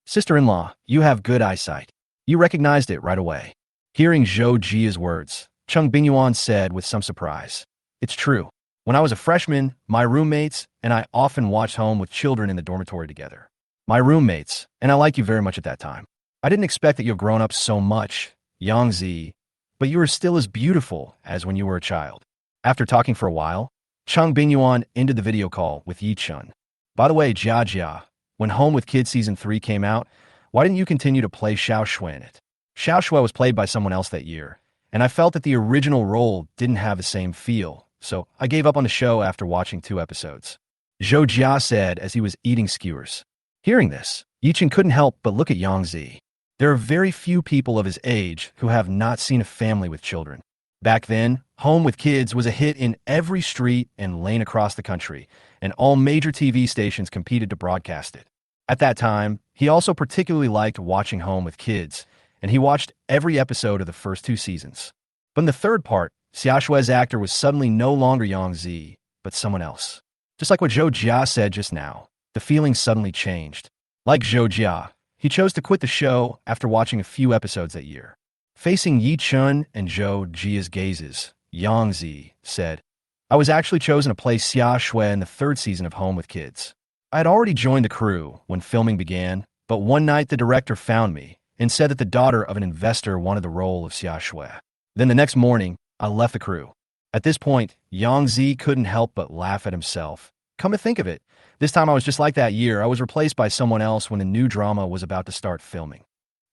Sister-in-law, you have good eyesight. You recognized it right away. Hearing Zhou Jia's words, Cheng Bingyuan said with some surprise, It's true. When I was a freshman, my roommates and I often watched Home with Children in the dormitory together. My roommates, and I liked you very much at that time. I didn't expect that you've grown up so much, Yang Zi, but you are still as beautiful as when you were a child. After talking for a while, Cheng Bingyuan ended the video call with Ye Chun. By the way, Jia, when Home with Kids Season 3 came out, why didn't you continue to play Xiaoxue in it? Xiaoxue was played by someone else that year, and I felt that the original role didn't have the same feel, so I gave up on the show after watching 2 episodes. Zhou Jia said as he was eating skewers. Hearing this, Ye Chun couldn't help but look at Yang Zi. There are very few people of his age who have not seen a family with children. Back then, Home with Kids was a hit in every street and lane across the country, and all major TV stations competed to broadcast it. At that time, he also particularly liked watching Home with Kids, and he watched every episode of the first 2 seasons. But in the third part, Xiaoxue's actor was suddenly no longer Yang Zi, but someone else. Just like what Zhou Jia said just now, the feeling suddenly changed. Like Zhou Jia, he chose to quit the show after watching a few episodes that year. Facing Ye Chun and Zhou Jia's gazes, Yang Zi said, I was actually chosen to play Xiaoxue in the 3rd season of Home with Kids. I had already joined the crew when filming began, but one night the director found me and said that the daughter of an investor wanted the role of Xiaoxue. Then the next morning, I left the crew. At this point, Yang Zi couldn't help but laugh at himself. Come to think of it, this time I was just like that year. I was replaced by someone else when the new drama was about to start filming.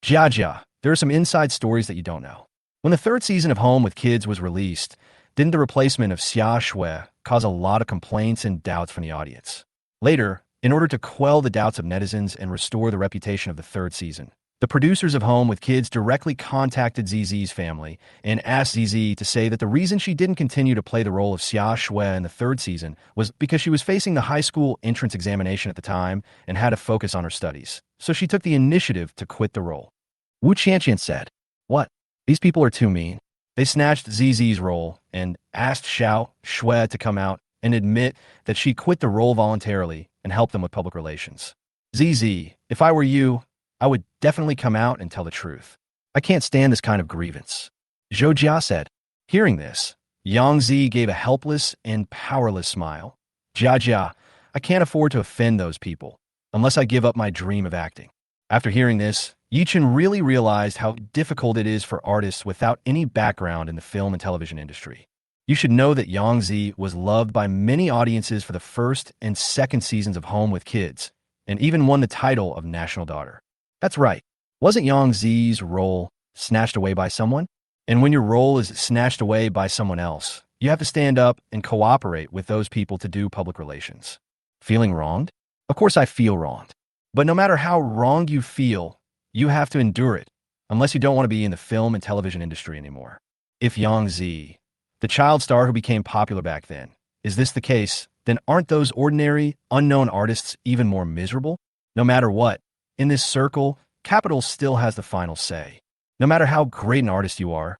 Jia, there are some inside stories that you don't know. When the 3rd season of Home with Kids was released, didn't the replacement of Xiaoxue cause a lot of complaints and doubts from the audience? Later, in order to quell the doubts of netizens and restore the reputation of the 3rd season, the producers of Home with Kids directly contacted ZZ's family and asked ZZ to say that the reason she didn't continue to play the role of Xiaoxue in the 3rd season was because she was facing the high school entrance examination at the time and had to focus on her studies. So she took the initiative to quit the role. Wu Qianqian said, What? These people are too mean. They snatched ZZ's role and asked Xiaoxue to come out and admit that she quit the role voluntarily and help them with public relations. ZZ, if I were you, I would definitely come out and tell the truth. I can't stand this kind of grievance. Zhou Jia said. Hearing this, Yang Zi gave a helpless and powerless smile. Jia, I can't afford to offend those people, unless I give up my dream of acting. After hearing this, Ye Chun really realized how difficult it is for artists without any background in the film and television industry. You should know that Yang Zi was loved by many audiences for the 1st and 2nd seasons of Home with Kids, and even won the title of National Daughter. That's right. Wasn't Yang Zi's role snatched away by someone? And when your role is snatched away by someone else, you have to stand up and cooperate with those people to do public relations. Feeling wronged? Of course I feel wronged. But no matter how wrong you feel, you have to endure it, unless you don't want to be in the film and television industry anymore. If Yang Zi, the child star who became popular back then, is this the case, then aren't those ordinary, unknown artists even more miserable? No matter what, in this circle, capital still has the final say. No matter how great an artist you are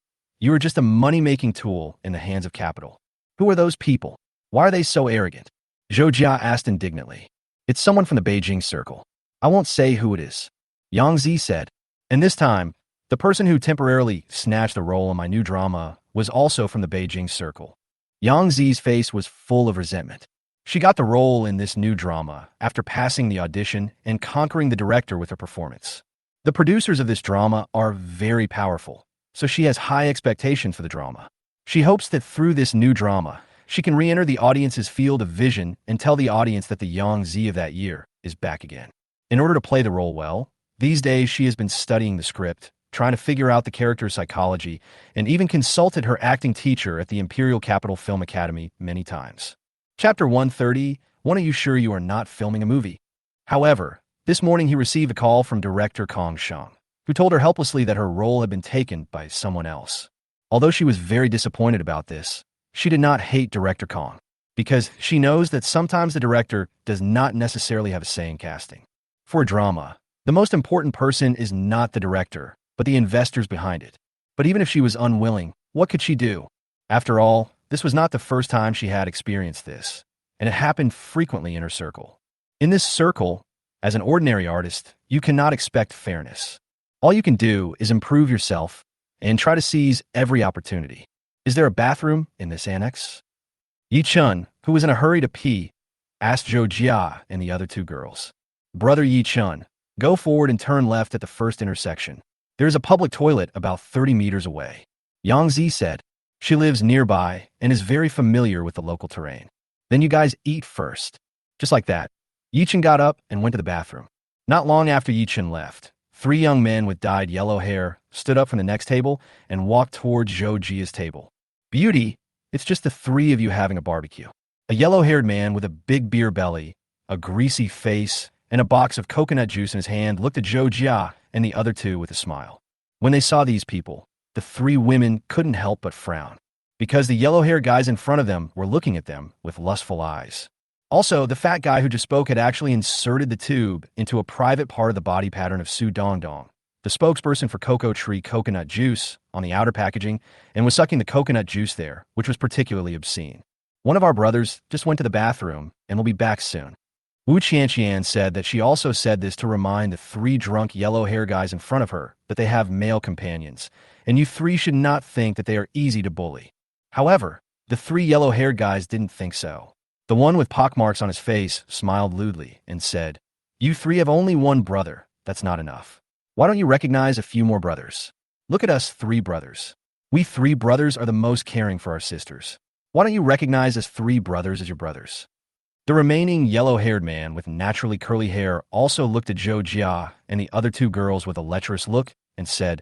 just a money-making tool in the hands of capital. Who are those people? Why are they so arrogant? Zhou Jia asked indignantly. It's someone from the Beijing circle. I won't say who it is. Yang Zi said. And this time, the person who temporarily snatched the role in my new drama was also from the Beijing circle. Yang Zi's face was full of resentment. She got the role in this new drama after passing the audition and conquering the director with her performance. The producers of this drama are very powerful, so she has high expectations for the drama. She hopes that through this new drama, she can re-enter the audience's field of vision and tell the audience that the Yang Zi of that year is back again. In order to play the role well, these days she has been studying the script, trying to figure out the character's psychology, and even consulted her acting teacher at the Imperial Capital Film Academy many times. Chapter 130, Are you sure you are not filming a movie? However, this morning he received a call from director Kong Shang, who told her helplessly that her role had been taken by someone else. Although she was very disappointed about this, she did not hate director Kong, because she knows that sometimes the director does not necessarily have a say in casting. For a drama, the most important person is not the director, but the investors behind it. But even if she was unwilling, what could she do? After all, this was not the first time she had experienced this, and it happened frequently in her circle. In this circle, as an ordinary artist, you cannot expect fairness. All you can do is improve yourself and try to seize every opportunity. Is there a bathroom in this annex? Ye Chun, who was in a hurry to pee, asked Zhou Jia and the other two girls. Brother Ye Chun, go forward and turn left at the first intersection. There is a public toilet about 30 meters away. Yang Zi said. She lives nearby and is very familiar with the local terrain. Then you guys eat first. Just like that, Ye Chun got up and went to the bathroom. Not long after Ye Chun left, 3 young men with dyed yellow hair stood up from the next table and walked towards Zhou Jia's table. Beauty, it's just the 3 of you having a barbecue. A yellow-haired man with a big beer belly, a greasy face, and a box of coconut juice in his hand looked at Zhou Jia and the other 2 with a smile. When they saw these people, the 3 women couldn't help but frown, because the yellow-haired guys in front of them were looking at them with lustful eyes. Also, the fat guy who just spoke had actually inserted the tube into a private part of the body pattern of Su Dongdong, the spokesperson for Cocoa Tree coconut juice, on the outer packaging, and was sucking the coconut juice there, which was particularly obscene. One of our brothers just went to the bathroom and will be back soon. Wu Qianqian said that she also said this to remind the 3 drunk yellow-hair guys in front of her that they have male companions, and you 3 should not think that they are easy to bully. However, the 3 yellow-haired guys didn't think so. The one with pockmarks on his face smiled lewdly and said, You 3 have only one brother. That's not enough. Why don't you recognize a few more brothers? Look at us 3 brothers. We 3 brothers are the most caring for our sisters. Why don't you recognize us 3 brothers as your brothers? The remaining yellow-haired man with naturally curly hair also looked at Zhou Jia and the other 2 girls with a lecherous look and said,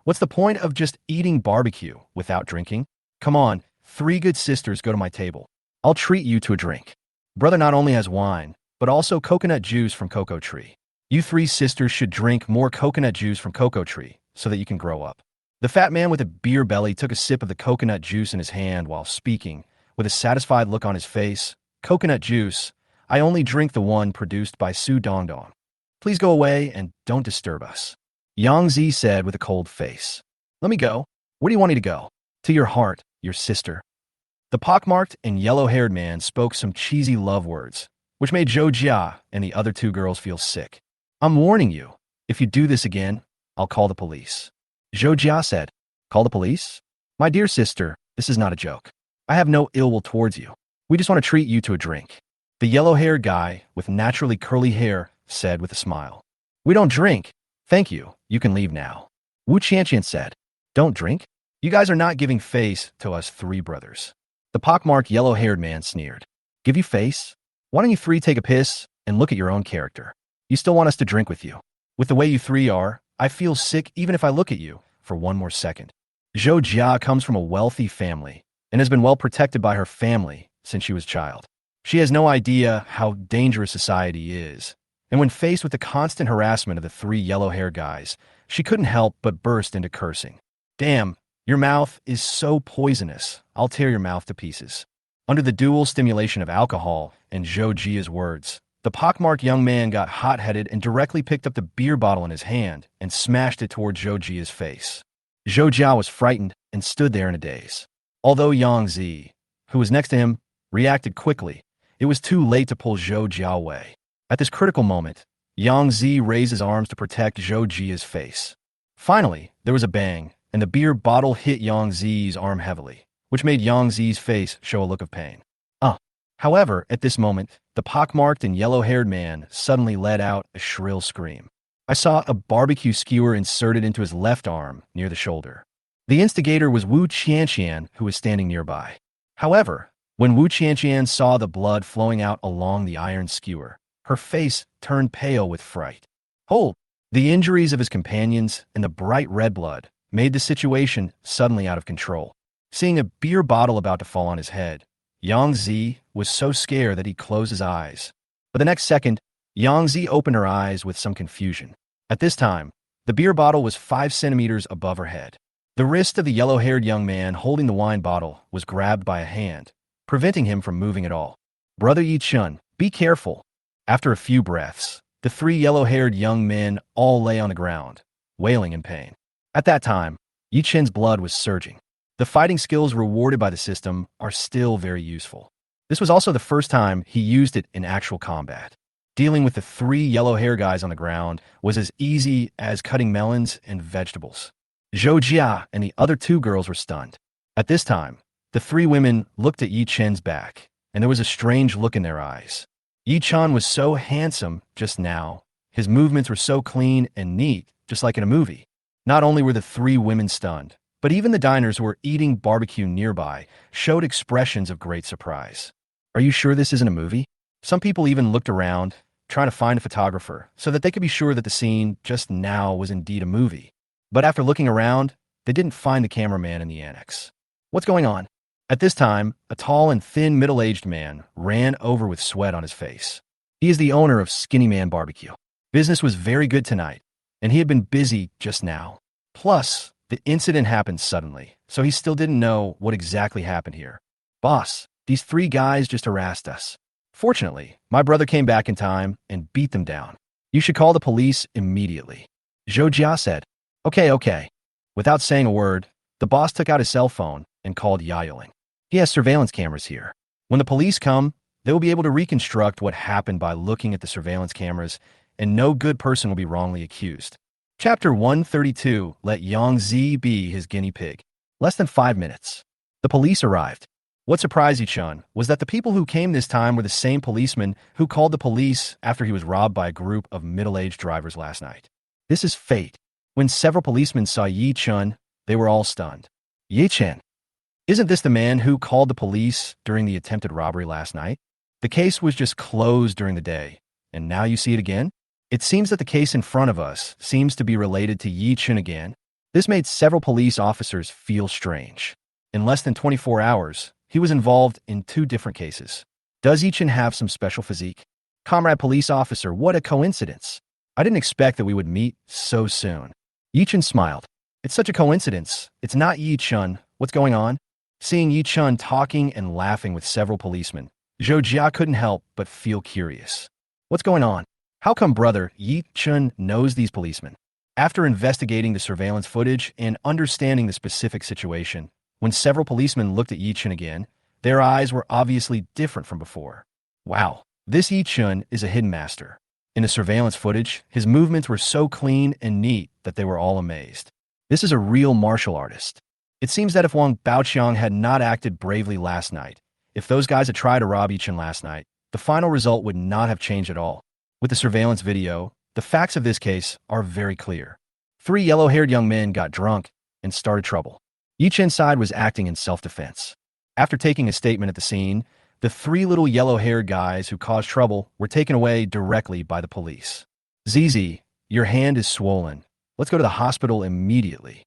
What's the point of just eating barbecue without drinking? Come on, 3 good sisters, go to my table. I'll treat you to a drink. Brother not only has wine, but also coconut juice from Cocoa Tree. You 3 sisters should drink more coconut juice from Cocoa Tree so that you can grow up. The fat man with a beer belly took a sip of the coconut juice in his hand while speaking, with a satisfied look on his face. Coconut juice, I only drink the one produced by Su Dongdong. Please go away and don't disturb us. Yang Zi said with a cold face. Let me go. Where do you want me to go? To your heart, your sister. The pockmarked and yellow-haired man spoke some cheesy love words, which made Zhou Jia and the other 2 girls feel sick. I'm warning you, if you do this again, I'll call the police. Zhou Jia said, Call the police? My dear sister, this is not a joke. I have no ill will towards you. We just want to treat you to a drink. The yellow-haired guy with naturally curly hair said with a smile. We don't drink. Thank you. You can leave now. Wu Qianqian said. Don't drink? You guys are not giving face to us 3 brothers. The pockmarked yellow-haired man sneered. Give you face? Why don't you 3 take a piss and look at your own character? You still want us to drink with you. With the way you 3 are, I feel sick even if I look at you for one more second. Zhou Jia comes from a wealthy family and has been well protected by her family since she was a child. She has no idea how dangerous society is, and when faced with the constant harassment of the three yellow-haired guys, she couldn't help but burst into cursing. Damn, your mouth is so poisonous, I'll tear your mouth to pieces. Under the dual stimulation of alcohol and Zhou Jia's words, the pockmarked young man got hot-headed and directly picked up the beer bottle in his hand and smashed it toward Zhou Jia's face. Zhou Jia was frightened and stood there in a daze. Although Yang Zi, who was next to him, reacted quickly, it was too late to pull Zhou Jia away. At this critical moment, Yang Zi raised his arms to protect Zhou Jia's face. Finally, there was a bang, and the beer bottle hit Yang Zi's arm heavily, which made Yang Zi's face show a look of pain. However, at this moment, the pockmarked and yellow-haired man suddenly let out a shrill scream. I saw a barbecue skewer inserted into his left arm near the shoulder. The instigator was Wu Qianqian, who was standing nearby. However, when Wu Qianqian saw the blood flowing out along the iron skewer, her face turned pale with fright. Hold! The injuries of his companions and the bright red blood made the situation suddenly out of control. Seeing a beer bottle about to fall on his head, Yang Zi was so scared that he closed his eyes. But the next second, Yang Zi opened her eyes with some confusion. At this time, the beer bottle was 5 centimeters above her head. The wrist of the yellow-haired young man holding the wine bottle was grabbed by a hand, preventing him from moving at all. Brother Ye Chun, be careful. After a few breaths, the 3 yellow-haired young men all lay on the ground, wailing in pain. At that time, Ye Chun's blood was surging. The fighting skills rewarded by the system are still very useful. This was also the first time he used it in actual combat. Dealing with the 3 yellow-haired guys on the ground was as easy as cutting melons and vegetables. Zhou Jia and the other 2 girls were stunned. At this time, the 3 women looked at Ye Chun's back, and there was a strange look in their eyes. Ye Chun was so handsome just now. His movements were so clean and neat, just like in a movie. Not only were the 3 women stunned, but even the diners who were eating barbecue nearby showed expressions of great surprise. Are you sure this isn't a movie? Some people even looked around, trying to find a photographer, so that they could be sure that the scene just now was indeed a movie. But after looking around, they didn't find the cameraman in the annex. What's going on? At this time, a tall and thin middle-aged man ran over with sweat on his face. He is the owner of Skinny Man Barbecue. Business was very good tonight, and he had been busy just now. Plus, the incident happened suddenly, so he still didn't know what exactly happened here. Boss, these 3 guys just harassed us. Fortunately, my brother came back in time and beat them down. You should call the police immediately. Zhou Jia said. Okay. Without saying a word, the boss took out his cell phone and called Yaoling. He has surveillance cameras here. When the police come, they will be able to reconstruct what happened by looking at the surveillance cameras, and no good person will be wrongly accused. Chapter 132, Let Yang Zi be his guinea pig. Less than 5 minutes. The police arrived. What surprised Ye Chun was that the people who came this time were the same policeman who called the police after he was robbed by a group of middle-aged drivers last night. This is fate. When several policemen saw Ye Chun, they were all stunned. Ye Chun, isn't this the man who called the police during the attempted robbery last night? The case was just closed during the day, and now you see it again? It seems that the case in front of us seems to be related to Ye Chun again. This made several police officers feel strange. In less than 24 hours, he was involved in 2 different cases. Does Ye Chun have some special physique? Comrade police officer, what a coincidence. I didn't expect that we would meet so soon. Ye Chun smiled. It's such a coincidence. It's not Ye Chun. What's going on? Seeing Ye Chun talking and laughing with several policemen, Zhou Jia couldn't help but feel curious. What's going on? How come brother Ye Chun knows these policemen? After investigating the surveillance footage and understanding the specific situation, when several policemen looked at Ye Chun again, their eyes were obviously different from before. Wow, this Ye Chun is a hidden master. In the surveillance footage, his movements were so clean and neat that they were all amazed. This is a real martial artist. It seems that if Wang Baoqiang had not acted bravely last night, if those guys had tried to rob Ye Chun last night, the final result would not have changed at all. With the surveillance video, the facts of this case are very clear. 3 yellow-haired young men got drunk and started trouble. Ye Chun's side was acting in self-defense. After taking a statement at the scene, the 3 little yellow-haired guys who caused trouble were taken away directly by the police. Zizi, your hand is swollen. Let's go to the hospital immediately.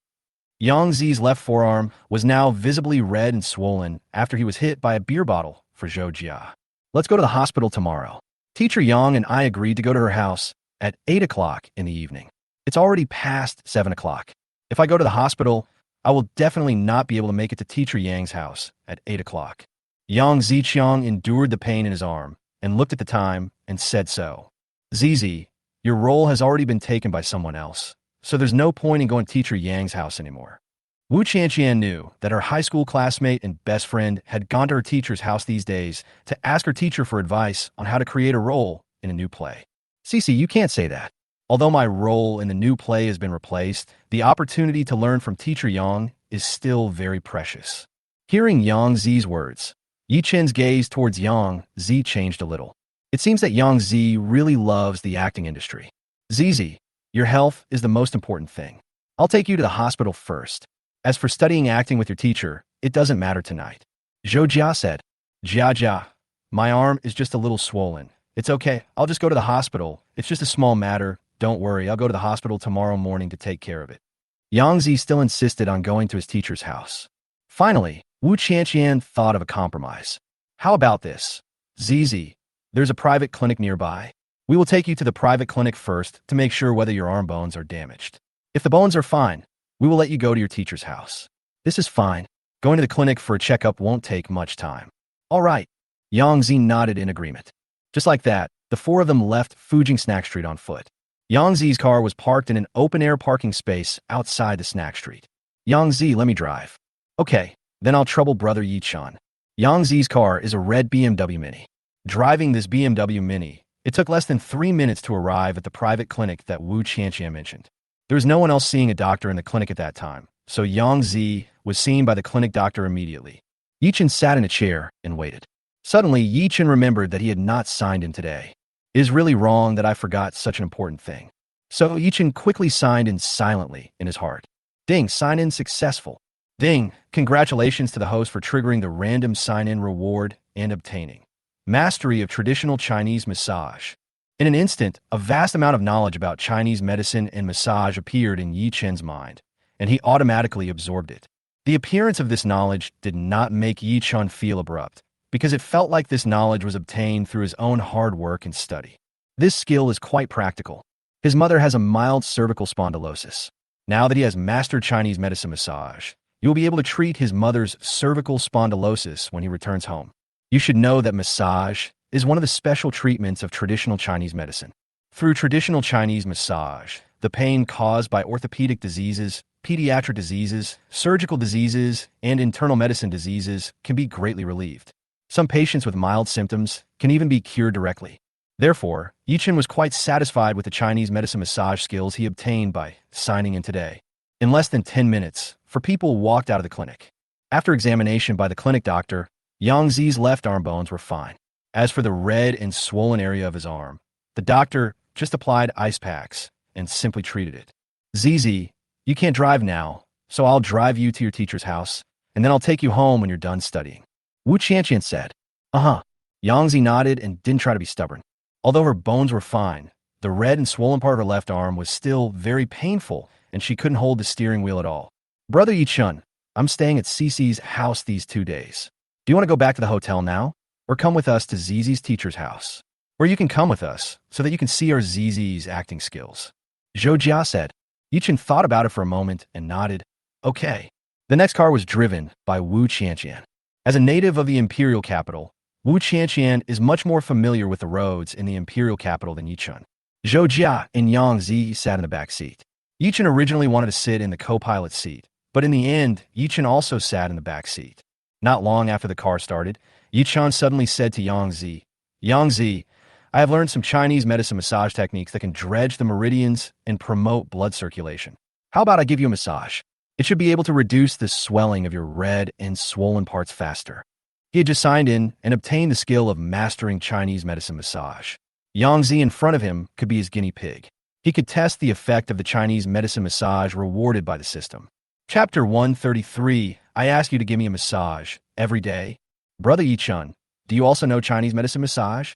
Yang Zi's left forearm was now visibly red and swollen after he was hit by a beer bottle for Zhou Jia. Let's go to the hospital tomorrow. Teacher Yang and I agreed to go to her house at 8 o'clock in the evening. It's already past 7 o'clock. If I go to the hospital, I will definitely not be able to make it to Teacher Yang's house at 8 o'clock. Yang Ziqiang endured the pain in his arm and looked at the time and said so. Zizi, your role has already been taken by someone else, so there's no point in going to Teacher Yang's house anymore. Wu Qianqian knew that her high school classmate and best friend had gone to her teacher's house these days to ask her teacher for advice on how to create a role in a new play. Cece, you can't say that. Although my role in the new play has been replaced, the opportunity to learn from Teacher Yang is still very precious. Hearing Yang Zi's words, Ye Chun's gaze towards Yang Zi changed a little. It seems that Yang Zi really loves the acting industry. Zizi, your health is the most important thing. I'll take you to the hospital first. As for studying acting with your teacher, it doesn't matter tonight. Zhou Jia said, Jia, my arm is just a little swollen. It's okay, I'll just go to the hospital. It's just a small matter. Don't worry, I'll go to the hospital tomorrow morning to take care of it. Yang Zi still insisted on going to his teacher's house. Finally, Wu Qianqian thought of a compromise. How about this? Zizi, there's a private clinic nearby. We will take you to the private clinic first to make sure whether your arm bones are damaged. If the bones are fine, we will let you go to your teacher's house. This is fine. Going to the clinic for a checkup won't take much time. All right. Yang Zi nodded in agreement. Just like that, the four of them left Fujing Snack Street on foot. Yang Zi's car was parked in an open-air parking space outside the snack street. Yang Zi, let me drive. Okay, then I'll trouble brother Ye Chun. Yang Zi's car is a red BMW Mini. Driving this BMW Mini, it took less than 3 minutes to arrive at the private clinic that Wu Qianqian mentioned. There was no one else seeing a doctor in the clinic at that time, so Yang Zi was seen by the clinic doctor immediately. Ye Chun sat in a chair and waited. Suddenly, Ye Chun remembered that he had not signed in today. It is really wrong that I forgot such an important thing. So Ye Chun quickly signed in silently in his heart. Ding, sign-in successful. Ding, congratulations to the host for triggering the random sign-in reward and obtaining mastery of traditional Chinese massage. In an instant, a vast amount of knowledge about Chinese medicine and massage appeared in Ye Chun's mind, and he automatically absorbed it. The appearance of this knowledge did not make Ye Chun feel abrupt, because it felt like this knowledge was obtained through his own hard work and study. This skill is quite practical. His mother has a mild cervical spondylosis. Now that he has mastered Chinese medicine massage, he will be able to treat his mother's cervical spondylosis when he returns home. You should know that massage is one of the special treatments of traditional Chinese medicine. Through traditional Chinese massage, the pain caused by orthopedic diseases, pediatric diseases, surgical diseases, and internal medicine diseases can be greatly relieved. Some patients with mild symptoms can even be cured directly. Therefore, Ye Chun was quite satisfied with the Chinese medicine massage skills he obtained by signing in today. In less than 10 minutes, four people walked out of the clinic. After examination by the clinic doctor, Yang Zi's left arm bones were fine. As for the red and swollen area of his arm, the doctor just applied ice packs and simply treated it. Zizi, you can't drive now, so I'll drive you to your teacher's house, and then I'll take you home when you're done studying. Wu Qianqian said. Yang Zi nodded and didn't try to be stubborn. Although her bones were fine, the red and swollen part of her left arm was still very painful, and she couldn't hold the steering wheel at all. Brother Ye Chun, I'm staying at Cece's house these 2 days. Do you want to go back to the hotel now, or come with us to Zizi's teacher's house? Or you can come with us, so that you can see our Zizi's acting skills. Zhou Jia said. Ye Chun thought about it for a moment and nodded. Okay. The next car was driven by Wu Qianqian. As a native of the imperial capital, Wu Qianqian is much more familiar with the roads in the imperial capital than Ye Chun. Zhou Jia and Yang Zi sat in the back seat. Ye Chun originally wanted to sit in the co-pilot seat, but in the end, Ye Chun also sat in the back seat. Not long after the car started, Ye Chun suddenly said to Yang Zi, Yang Zi, I have learned some Chinese medicine massage techniques that can dredge the meridians and promote blood circulation. How about I give you a massage? It should be able to reduce the swelling of your red and swollen parts faster. He had just signed in and obtained the skill of mastering Chinese medicine massage. Yang Zi in front of him could be his guinea pig. He could test the effect of the Chinese medicine massage rewarded by the system. Chapter 133, I ask you to give me a massage every day. Brother Ye Chun, do you also know Chinese medicine massage?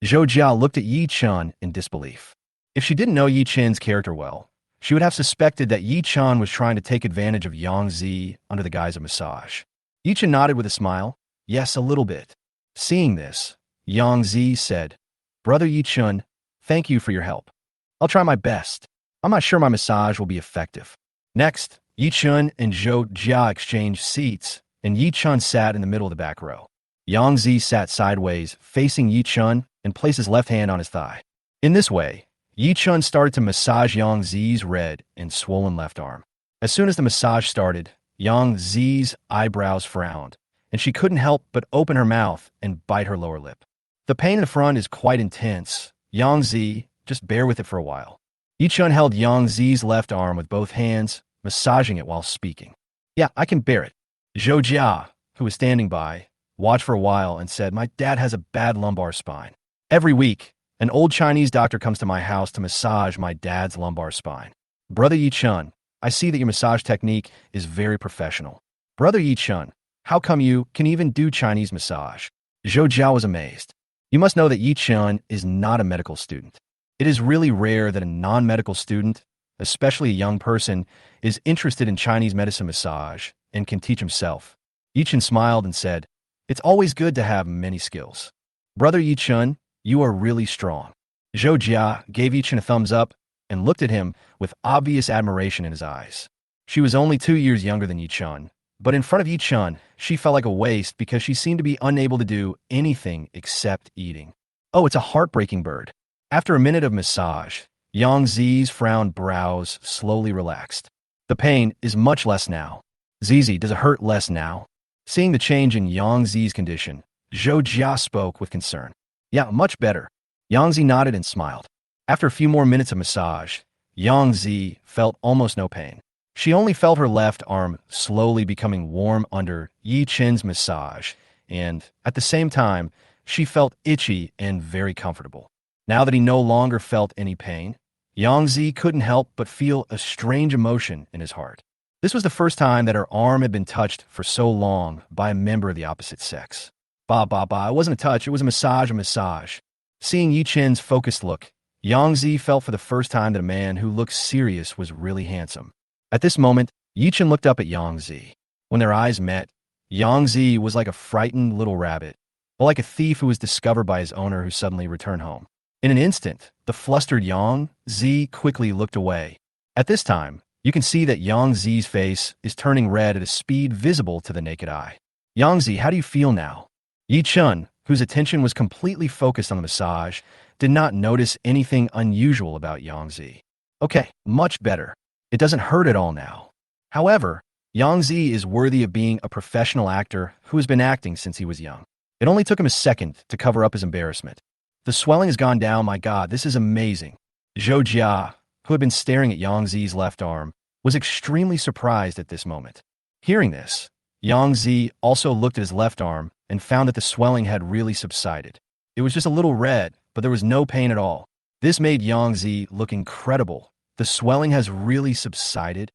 Zhou Jia looked at Ye Chun in disbelief. If she didn't know Ye Chun's character well, she would have suspected that Ye Chun was trying to take advantage of Yang Zi under the guise of massage. Ye Chun nodded with a smile. Yes, a little bit. Seeing this, Yang Zi said, Brother Ye Chun, thank you for your help. I'll try my best. I'm not sure my massage will be effective. Next, Ye Chun and Zhou Jia exchanged seats, and Ye Chun sat in the middle of the back row. Yang Zi sat sideways, facing Ye Chun, and placed his left hand on his thigh. In this way, Ye Chun started to massage Yang Zi's red and swollen left arm. As soon as the massage started, Yang Zi's eyebrows frowned, and she couldn't help but open her mouth and bite her lower lip. The pain in the front is quite intense. Yang Zi, just bear with it for a while. Ye Chun held Yang Zi's left arm with both hands, massaging it while speaking. Yeah, I can bear it. Zhou Jia, who was standing by, watched for a while and said, My dad has a bad lumbar spine. Every week, an old Chinese doctor comes to my house to massage my dad's lumbar spine. Brother Ye Chun, I see that your massage technique is very professional. Brother Ye Chun, how come you can even do Chinese massage? Zhou Jia was amazed. You must know that Ye Chun is not a medical student. It is really rare that a non-medical student, especially a young person, is interested in Chinese medicine massage and can teach himself. Ye Chun smiled and said, It's always good to have many skills. Brother Ye Chun, you are really strong. Zhou Jia gave Ye Chun a thumbs up and looked at him with obvious admiration in his eyes. She was only 2 years younger than Ye Chun, but in front of Ye Chun, she felt like a waste because she seemed to be unable to do anything except eating. Oh, it's a heartbreaking bird. After a minute of massage, Yang Zi's frowned brows slowly relaxed. The pain is much less now. Zizi, does it hurt less now? Seeing the change in Yang Zi's condition, Zhou Jia spoke with concern. Yeah, much better. Yang Zi nodded and smiled. After a few more minutes of massage, Yang Zi felt almost no pain. She only felt her left arm slowly becoming warm under Ye Chun's massage, and at the same time, she felt itchy and very comfortable. Now that he no longer felt any pain, Yang Zi couldn't help but feel a strange emotion in his heart. This was the first time that her arm had been touched for so long by a member of the opposite sex. It wasn't a touch, it was a massage. Seeing Ye Chun's focused look, Yang Zi felt for the first time that a man who looked serious was really handsome. At this moment, Ye Chun looked up at Yang Zi. When their eyes met, Yang Zi was like a frightened little rabbit, or like a thief who was discovered by his owner who suddenly returned home. In an instant, the flustered Yang Zi quickly looked away. At this time, you can see that Yang Zi's face is turning red at a speed visible to the naked eye. Yang Zi, how do you feel now? Ye Chun, whose attention was completely focused on the massage, did not notice anything unusual about Yang Zi. Okay, much better. It doesn't hurt at all now. However, Yang Zi is worthy of being a professional actor who has been acting since he was young. It only took him a second to cover up his embarrassment. The swelling has gone down, my God, this is amazing. Zhou Jia, who had been staring at Yang Zi's left arm, was extremely surprised at this moment. Hearing this, Yang Zi also looked at his left arm and found that the swelling had really subsided. It was just a little red, but there was no pain at all. This made Yang Zi look incredible. The swelling has really subsided.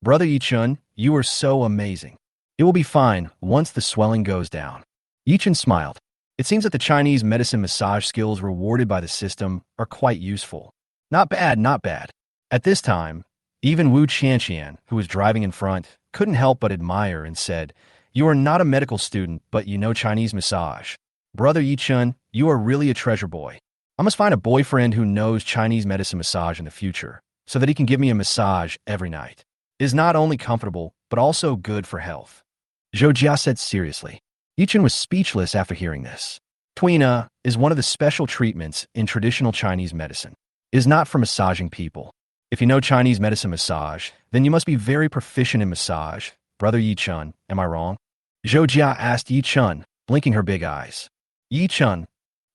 Brother Ye Chun, you are so amazing. It will be fine once the swelling goes down. Ye Chun smiled. It seems that the Chinese medicine massage skills rewarded by the system are quite useful. Not bad, not bad. At this time, even Wu Qianqian, who was driving in front, couldn't help but admire and said, You are not a medical student, but you know Chinese massage. Brother Ye Chun, you are really a treasure boy. I must find a boyfriend who knows Chinese medicine massage in the future, so that he can give me a massage every night. It is not only comfortable, but also good for health. Zhou Jia said seriously. Ye Chun was speechless after hearing this. Tuina is one of the special treatments in traditional Chinese medicine. It is not for massaging people. If you know Chinese medicine massage, then you must be very proficient in massage. Brother Ye Chun, am I wrong? Zhou Jia asked Ye Chun, blinking her big eyes. Ye Chun,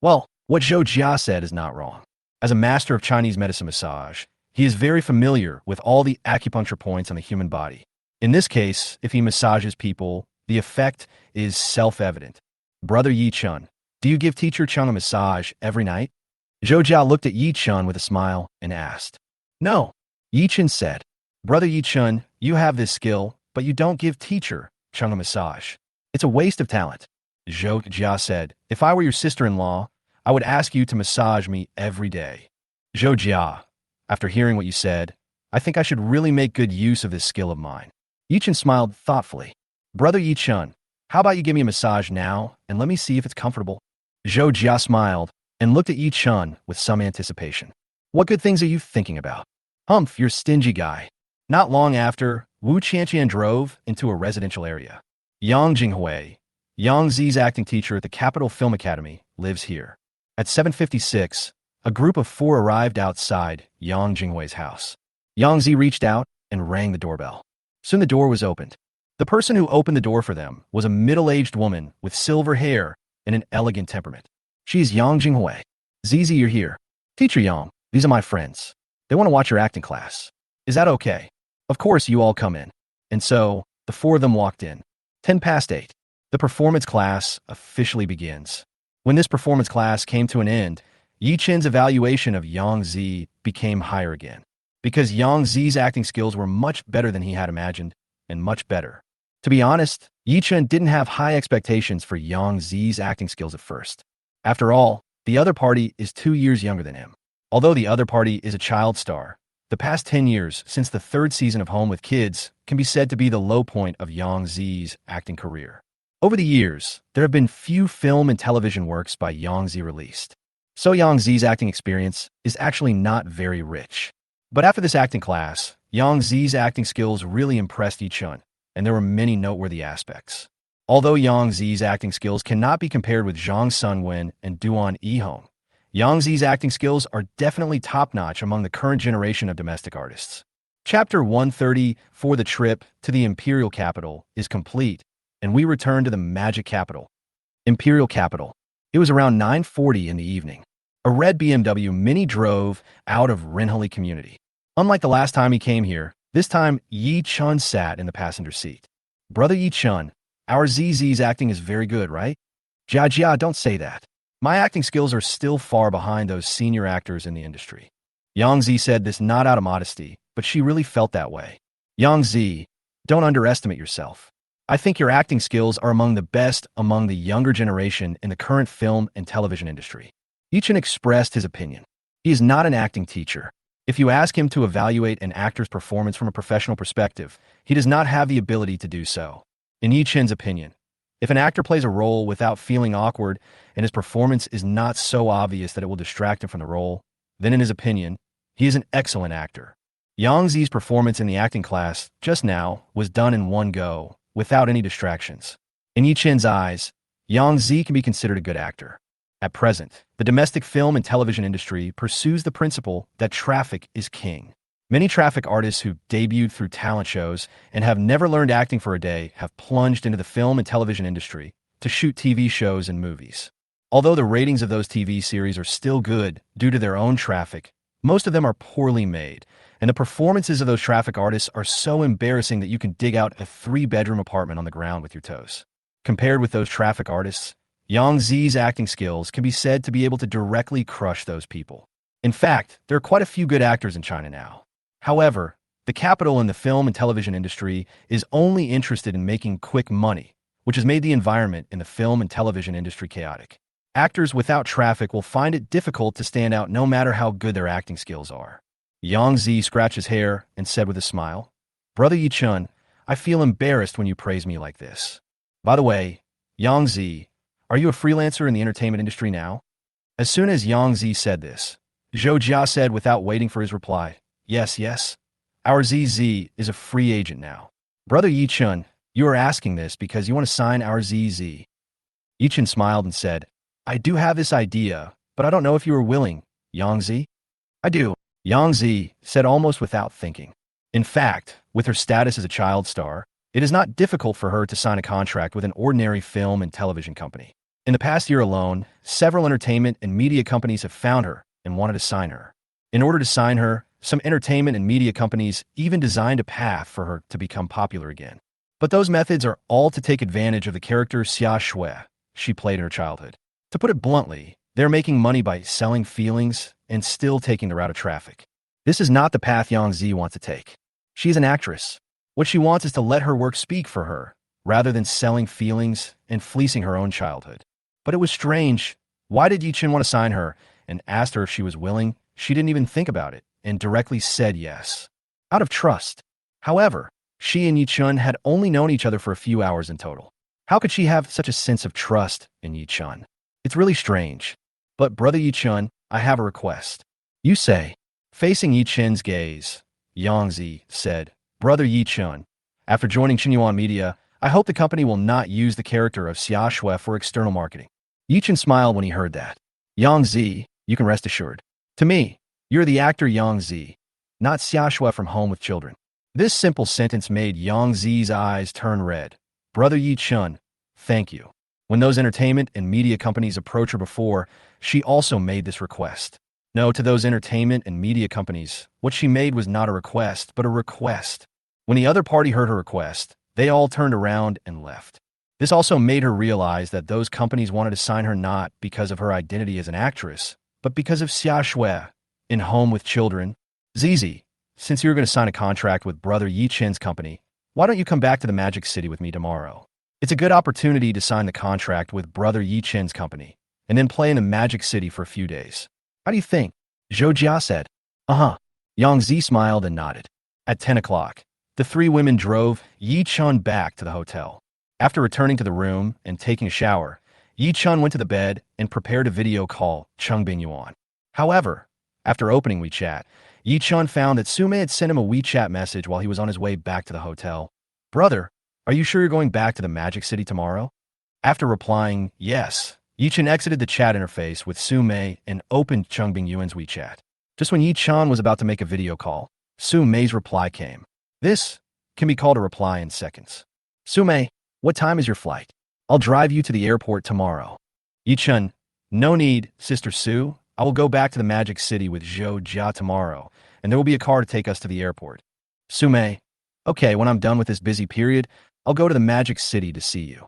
well, what Zhou Jia said is not wrong. As a master of Chinese medicine massage, he is very familiar with all the acupuncture points on the human body. In this case, if he massages people, the effect is self-evident. Brother Ye Chun, do you give teacher Chung a massage every night? Zhou Jia looked at Ye Chun with a smile and asked. No, Ye Chun said. Brother Ye Chun, you have this skill, but you don't give teacher Chung a massage. It's a waste of talent. Zhou Jia said, if I were your sister-in-law, I would ask you to massage me every day. Zhou Jia, after hearing what you said, I think I should really make good use of this skill of mine. Ye Chun smiled thoughtfully. Brother Ye Chun, how about you give me a massage now, and let me see if it's comfortable? Zhou Jia smiled and looked at Ye Chun with some anticipation. What good things are you thinking about? Humph, you're a stingy guy. Not long after, Wu Qianqian drove into a residential area. Yang Jinghui, Yang Zi's acting teacher at the Capital Film Academy, lives here. At 7:56, a group of 4 arrived outside Yang Jinghui's house. Yang Zi reached out and rang the doorbell. Soon the door was opened. The person who opened the door for them was a middle-aged woman with silver hair and an elegant temperament. She is Yang Jinghui. Zizi, you're here. Teacher Yang, these are my friends. They want to watch your acting class. Is that okay? Of course, you all come in. And so, the 4 of them walked in. 8:10. The performance class officially begins. When this performance class came to an end, Ye Chun's evaluation of Yang Zi became higher again. Because Yang Zi's acting skills were much better than he had imagined, and much better. To be honest, Ye Chun didn't have high expectations for Yang Zi's acting skills at first. After all, the other party is 2 years younger than him. Although the other party is a child star, the past 10 years since the 3rd season of Home with Kids can be said to be the low point of Yang Zi's acting career. Over the years, there have been few film and television works by Yang Zi released. So Yang Zi's acting experience is actually not very rich. But after this acting class, Yang Zi's acting skills really impressed Ye Chun, and there were many noteworthy aspects. Although Yang Zi's acting skills cannot be compared with Zhang Sunwen and Duan Yihong, Yang Zi's acting skills are definitely top-notch among the current generation of domestic artists. Chapter 130 for the trip to the Imperial Capital is complete, and we return to the Magic Capital. Imperial Capital. It was around 9:40 in the evening. A red BMW Mini drove out of Rinhali community. Unlike the last time he came here, this time Ye Chun sat in the passenger seat. Brother Ye Chun, our ZZ's acting is very good, right? Jia Jia, don't say that. My acting skills are still far behind those senior actors in the industry. Yang Zi said this not out of modesty, but she really felt that way. Yang Zi, don't underestimate yourself. I think your acting skills are among the best among the younger generation in the current film and television industry. Ye Chun expressed his opinion. He is not an acting teacher. If you ask him to evaluate an actor's performance from a professional perspective, he does not have the ability to do so. In Ye Chun's opinion, if an actor plays a role without feeling awkward and his performance is not so obvious that it will distract him from the role, then in his opinion, he is an excellent actor. Yang Zi's performance in the acting class just now was done in one go, without any distractions. In Ye Chun's eyes, Yang Zi can be considered a good actor. At present, the domestic film and television industry pursues the principle that traffic is king. Many traffic artists who debuted through talent shows and have never learned acting for a day have plunged into the film and television industry to shoot TV shows and movies. Although the ratings of those TV series are still good due to their own traffic, most of them are poorly made, and the performances of those traffic artists are so embarrassing that you can dig out a 3-bedroom apartment on the ground with your toes. Compared with those traffic artists, Yang Zi's acting skills can be said to be able to directly crush those people. In fact, there are quite a few good actors in China now. However, the capital in the film and television industry is only interested in making quick money, which has made the environment in the film and television industry chaotic. Actors without traffic will find it difficult to stand out no matter how good their acting skills are. Yang Zi scratched his hair and said with a smile, Brother Ye Chun, I feel embarrassed when you praise me like this. By the way, Yang Zi, are you a freelancer in the entertainment industry now? As soon as Yang Zi said this, Zhou Jia said without waiting for his reply, Yes. Our ZZ is a free agent now. Brother Ye Chun, you are asking this because you want to sign our ZZ. Ye Chun smiled and said, I do have this idea, but I don't know if you are willing, Yang Zi. I do, Yang Zi said almost without thinking. In fact, with her status as a child star, it is not difficult for her to sign a contract with an ordinary film and television company. In the past year alone, several entertainment and media companies have found her and wanted to sign her. In order to sign her, some entertainment and media companies even designed a path for her to become popular again. But those methods are all to take advantage of the character Xiaoxue she played in her childhood. To put it bluntly, they're making money by selling feelings and still taking the route of traffic. This is not the path Yang Zi wants to take. She is an actress. What she wants is to let her work speak for her, rather than selling feelings and fleecing her own childhood. But it was strange. Why did Ye Chun want to sign her and asked her if she was willing? She didn't even think about it and directly said yes. out of trust. However, she and Ye Chun had only known each other for a few hours in total. How could she have such a sense of trust in Ye Chun? It's really strange. But brother Ye Chun, I have a request. You say. Facing Ye Chun's gaze, Yang Zi said, Brother Ye Chun, after joining Xinhuan Media, I hope the company will not use the character of Xiaoxue for external marketing. Ye Chun smiled when he heard that. Yang Zi, you can rest assured. To me, you're the actor Yang Zi, not Xiaoxue from Home with Children. This simple sentence made Yang Zi's eyes turn red. Brother Ye Chun, thank you. When those entertainment and media companies approached her before, she also made this request. No, to those entertainment and media companies, what she made was not a request, but a request. When the other party heard her request, they all turned around and left. This also made her realize that those companies wanted to sign her not because of her identity as an actress, but because of Xiaoxue in Home with Children. Zizi, since you're going to sign a contract with Brother Ye Chun's company, why don't you come back to the Magic City with me tomorrow? It's a good opportunity to sign the contract with Brother Ye Chun's company, and then play in the Magic City for a few days. How do you think? Zhou Jia said. Uh-huh. Yang Zi smiled and nodded. At 10 o'clock, the three women drove Ye Chun back to the hotel. After returning to the room and taking a shower, Ye Chun went to the bed and prepared a video call Cheng Bingyuan. However, after opening WeChat, Ye Chun found that Sume had sent him a WeChat message while he was on his way back to the hotel. Brother, are you sure you're going back to the Magic City tomorrow? After replying, yes, Ye Chun exited the chat interface with Sume and opened Cheng Bingyuan's WeChat. Just when Ye Chun was about to make a video call, Sume's reply came. This can be called a reply in seconds. Sume, what time is your flight? I'll drive you to the airport tomorrow. Ye Chun, no need, Sister Sue. I will go back to the Magic City with Zhou Jia tomorrow, and there will be a car to take us to the airport. Sume, okay, when I'm done with this busy period, I'll go to the Magic City to see you.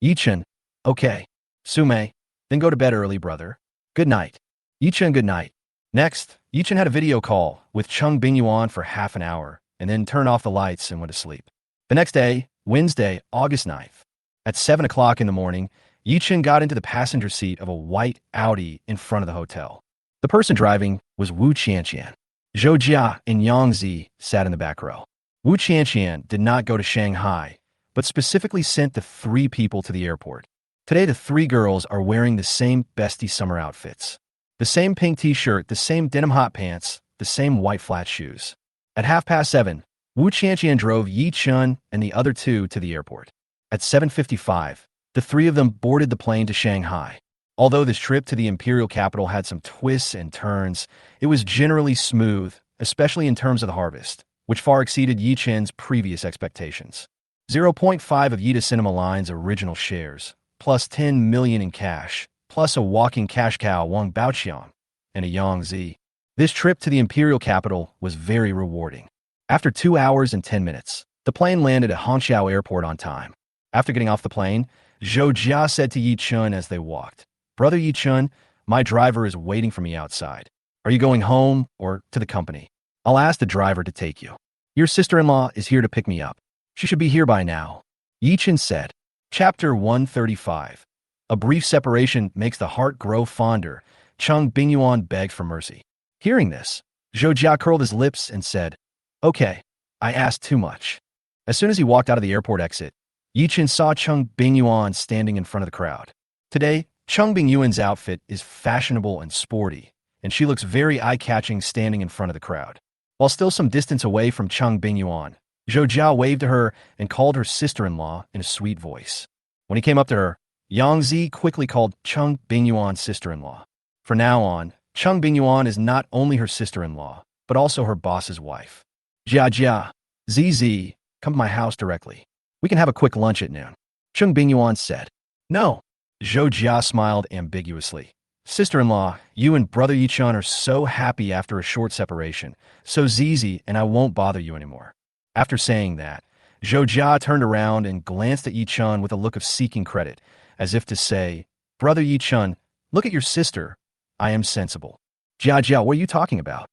Ye Chun, okay. Sume, then go to bed early, brother. Good night. Ye Chun, good night. Next, Ye Chun had a video call with Cheng Bingyuan for half an hour, and then turned off the lights and went to sleep. The next day, Wednesday, August 9th, at 7 o'clock in the morning, Ye Chun got into the passenger seat of a white Audi in front of the hotel. The person driving was Wu Qianqian. Zhou Jia and Yang Zi sat in the back row. Wu Qianqian did not go to Shanghai, but specifically sent the three people to the airport. Today, the three girls are wearing the same bestie summer outfits. The same pink t-shirt, the same denim hot pants, the same white flat shoes. At 7:30, Wu Qianqian drove Ye Chun and the other two to the airport. At 7:55, the three of them boarded the plane to Shanghai. Although this trip to the imperial capital had some twists and turns, it was generally smooth, especially in terms of the harvest, which far exceeded Ye Chun's previous expectations. 0.5 of Yida Cinema Line's original shares, plus 10 million in cash, plus a walking cash cow Wang Baoqiang, and a Yang Zi. This trip to the imperial capital was very rewarding. After 2 hours and 10 minutes, the plane landed at Hangzhou Airport on time. After getting off the plane, Zhou Jia said to Ye Chun as they walked, Brother Ye Chun, my driver is waiting for me outside. Are you going home or to the company? I'll ask the driver to take you. Your sister-in-law is here to pick me up. She should be here by now. Ye Chun said. Chapter 135. A brief separation makes the heart grow fonder. Cheng Bingyuan begged for mercy. Hearing this, Zhou Jia curled his lips and said, Okay, I asked too much. As soon as he walked out of the airport exit, Ye Chun saw Cheng Bingyuan standing in front of the crowd. Today, Cheng Bingyuan's outfit is fashionable and sporty, and she looks very eye-catching standing in front of the crowd. While still some distance away from Cheng Bingyuan, Zhou Jia waved to her and called her sister-in-law in a sweet voice. When he came up to her, Yang Zi quickly called Cheng Bingyuan sister-in-law. From now on, Cheng Bingyuan is not only her sister-in-law, but also her boss's wife. Jia Jia, Zizi, come to my house directly. We can have a quick lunch at noon. Cheng Bingyuan said. No. Zhou Jia smiled ambiguously. Sister-in-law, you and brother Ye Chun are so happy after a short separation, so Zizi and I won't bother you anymore. After saying that, Zhou Jia turned around and glanced at Ye Chun with a look of seeking credit, as if to say, Brother Ye Chun, look at your sister. I am sensible. Jia Jia, what are you talking about?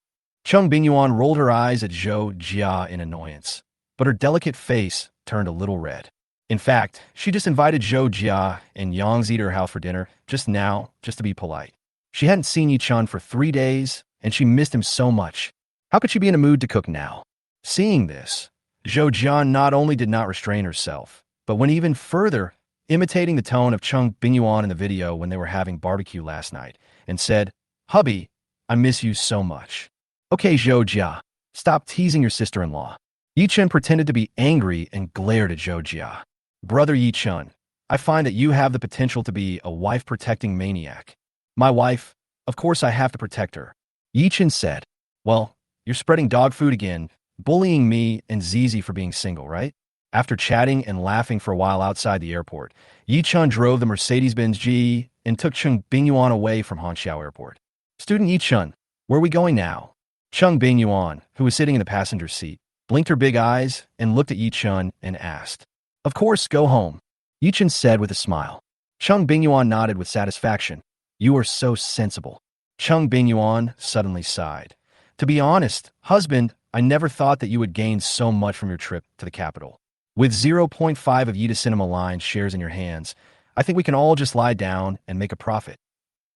Cheng Bingyuan rolled her eyes at Zhou Jia in annoyance, but her delicate face turned a little red. In fact, she just invited Zhou Jia and Yang Zi to her house for dinner just now, just to be polite. She hadn't seen Ye Chun for 3 days, and she missed him so much. How could she be in a mood to cook now? Seeing this, Zhou Jian not only did not restrain herself, but went even further, imitating the tone of Cheng Bingyuan in the video when they were having barbecue last night, and said, "Hubby, I miss you so much." "Okay, Zhou Jia, stop teasing your sister-in-law." Ye Chun pretended to be angry and glared at Zhou Jia. "Brother Ye Chun, I find that you have the potential to be a wife-protecting maniac." "My wife? Of course I have to protect her," Ye Chun said. "Well, you're spreading dog food again, bullying me and Zizi for being single, right?" After chatting and laughing for a while outside the airport, Ye Chun drove the Mercedes-Benz G and took Cheng Bingyuan away from Hangzhou Airport. "Student Ye Chun, where are we going now?" Cheng Bingyuan, who was sitting in the passenger seat, blinked her big eyes and looked at Ye Chun and asked. "Of course, go home," Ye Chun said with a smile. Cheng Bingyuan nodded with satisfaction. "You are so sensible." Cheng Bingyuan suddenly sighed. "To be honest, husband, I never thought that you would gain so much from your trip to the capital. With 0.5 of Yida Cinema Line shares in your hands, I think we can all just lie down and make a profit.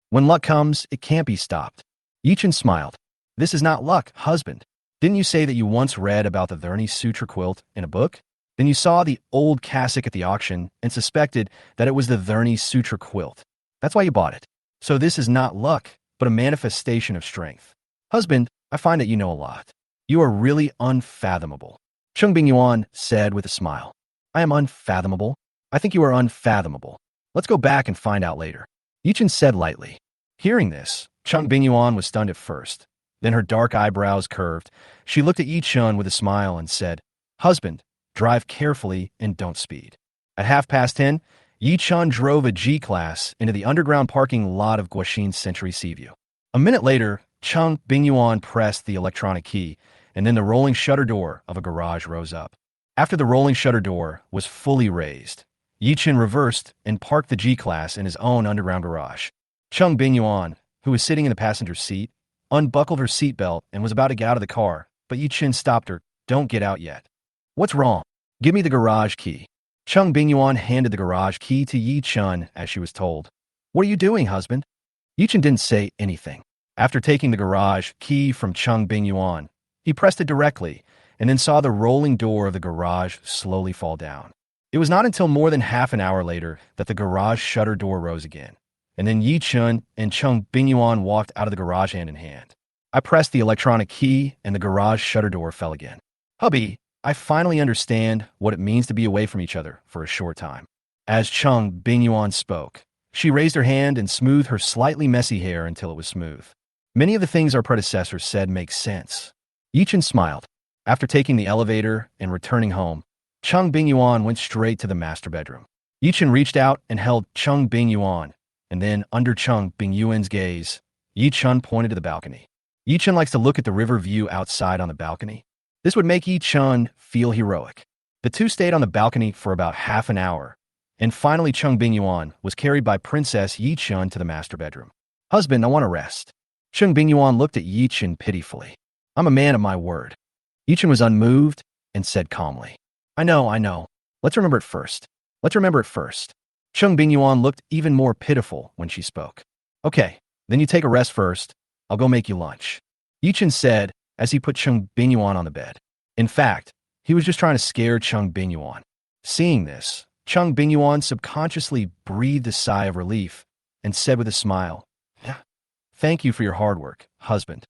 When luck comes, it can't be stopped." Ye Chun smiled. "This is not luck, husband. Didn't you say that you once read about the Verney suitor quilt in a book? Then you saw the old cassock at the auction and suspected that it was the Verney suitor quilt. That's why you bought it. So this is not luck, but a manifestation of strength. Husband, I find that you know a lot. You are really unfathomable." Cheng Bingyuan said with a smile. "I am unfathomable? I think you are unfathomable. Let's go back and find out later," Ye Chun said lightly. Hearing this, Cheng Bingyuan was stunned at first. Then her dark eyebrows curved. She looked at Ye Chun with a smile and said, "Husband, drive carefully and don't speed." At 10:30, Ye Chun drove a G-Class into the underground parking lot of Guaxin's Century Seaview. A minute later, Cheng Bingyuan pressed the electronic key, and then the rolling shutter door of a garage rose up. After the rolling shutter door was fully raised, Ye Chun reversed and parked the G-Class in his own underground garage. Cheng Bingyuan, who was sitting in the passenger seat, unbuckled her seatbelt and was about to get out of the car, but Ye Chun stopped her. "Don't get out yet." "What's wrong?" "Give me the garage key." Cheng Bingyuan handed the garage key to Ye Chun as she was told. "What are you doing, husband?" Ye Chun didn't say anything. After taking the garage key from Cheng Bingyuan, he pressed it directly and then saw the rolling door of the garage slowly fall down. It was not until more than half an hour later that the garage shutter door rose again, and then Ye Chun and Cheng Bingyuan walked out of the garage hand in hand. I pressed the electronic key and the garage shutter door fell again. "Hubby, I finally understand what it means to be away from each other for a short time." As Cheng Bingyuan spoke, she raised her hand and smoothed her slightly messy hair until it was smooth. "Many of the things our predecessors said make sense." Ye Chun smiled. After taking the elevator and returning home, Cheng Bingyuan went straight to the master bedroom. Ye Chun reached out and held Cheng Bingyuan, and then, under Cheng Bingyuan's gaze, Ye Chun pointed to the balcony. Ye Chun likes to look at the river view outside on the balcony. This would make Ye Chun feel heroic. The two stayed on the balcony for about half an hour, and finally Cheng Bingyuan was carried by Princess Ye Chun to the master bedroom. "Husband, I want to rest." Cheng Bingyuan looked at Ye Chun pitifully. "I'm a man of my word." Ye Chun was unmoved and said calmly, I know. Let's remember it first. Cheng Bingyuan looked even more pitiful when she spoke. "Okay, then you take a rest first. I'll go make you lunch," Ye Chun said as he put Cheng Bingyuan on the bed. In fact, he was just trying to scare Cheng Bingyuan. Seeing this, Cheng Bingyuan subconsciously breathed a sigh of relief and said with a smile, "Thank you for your hard work, husband."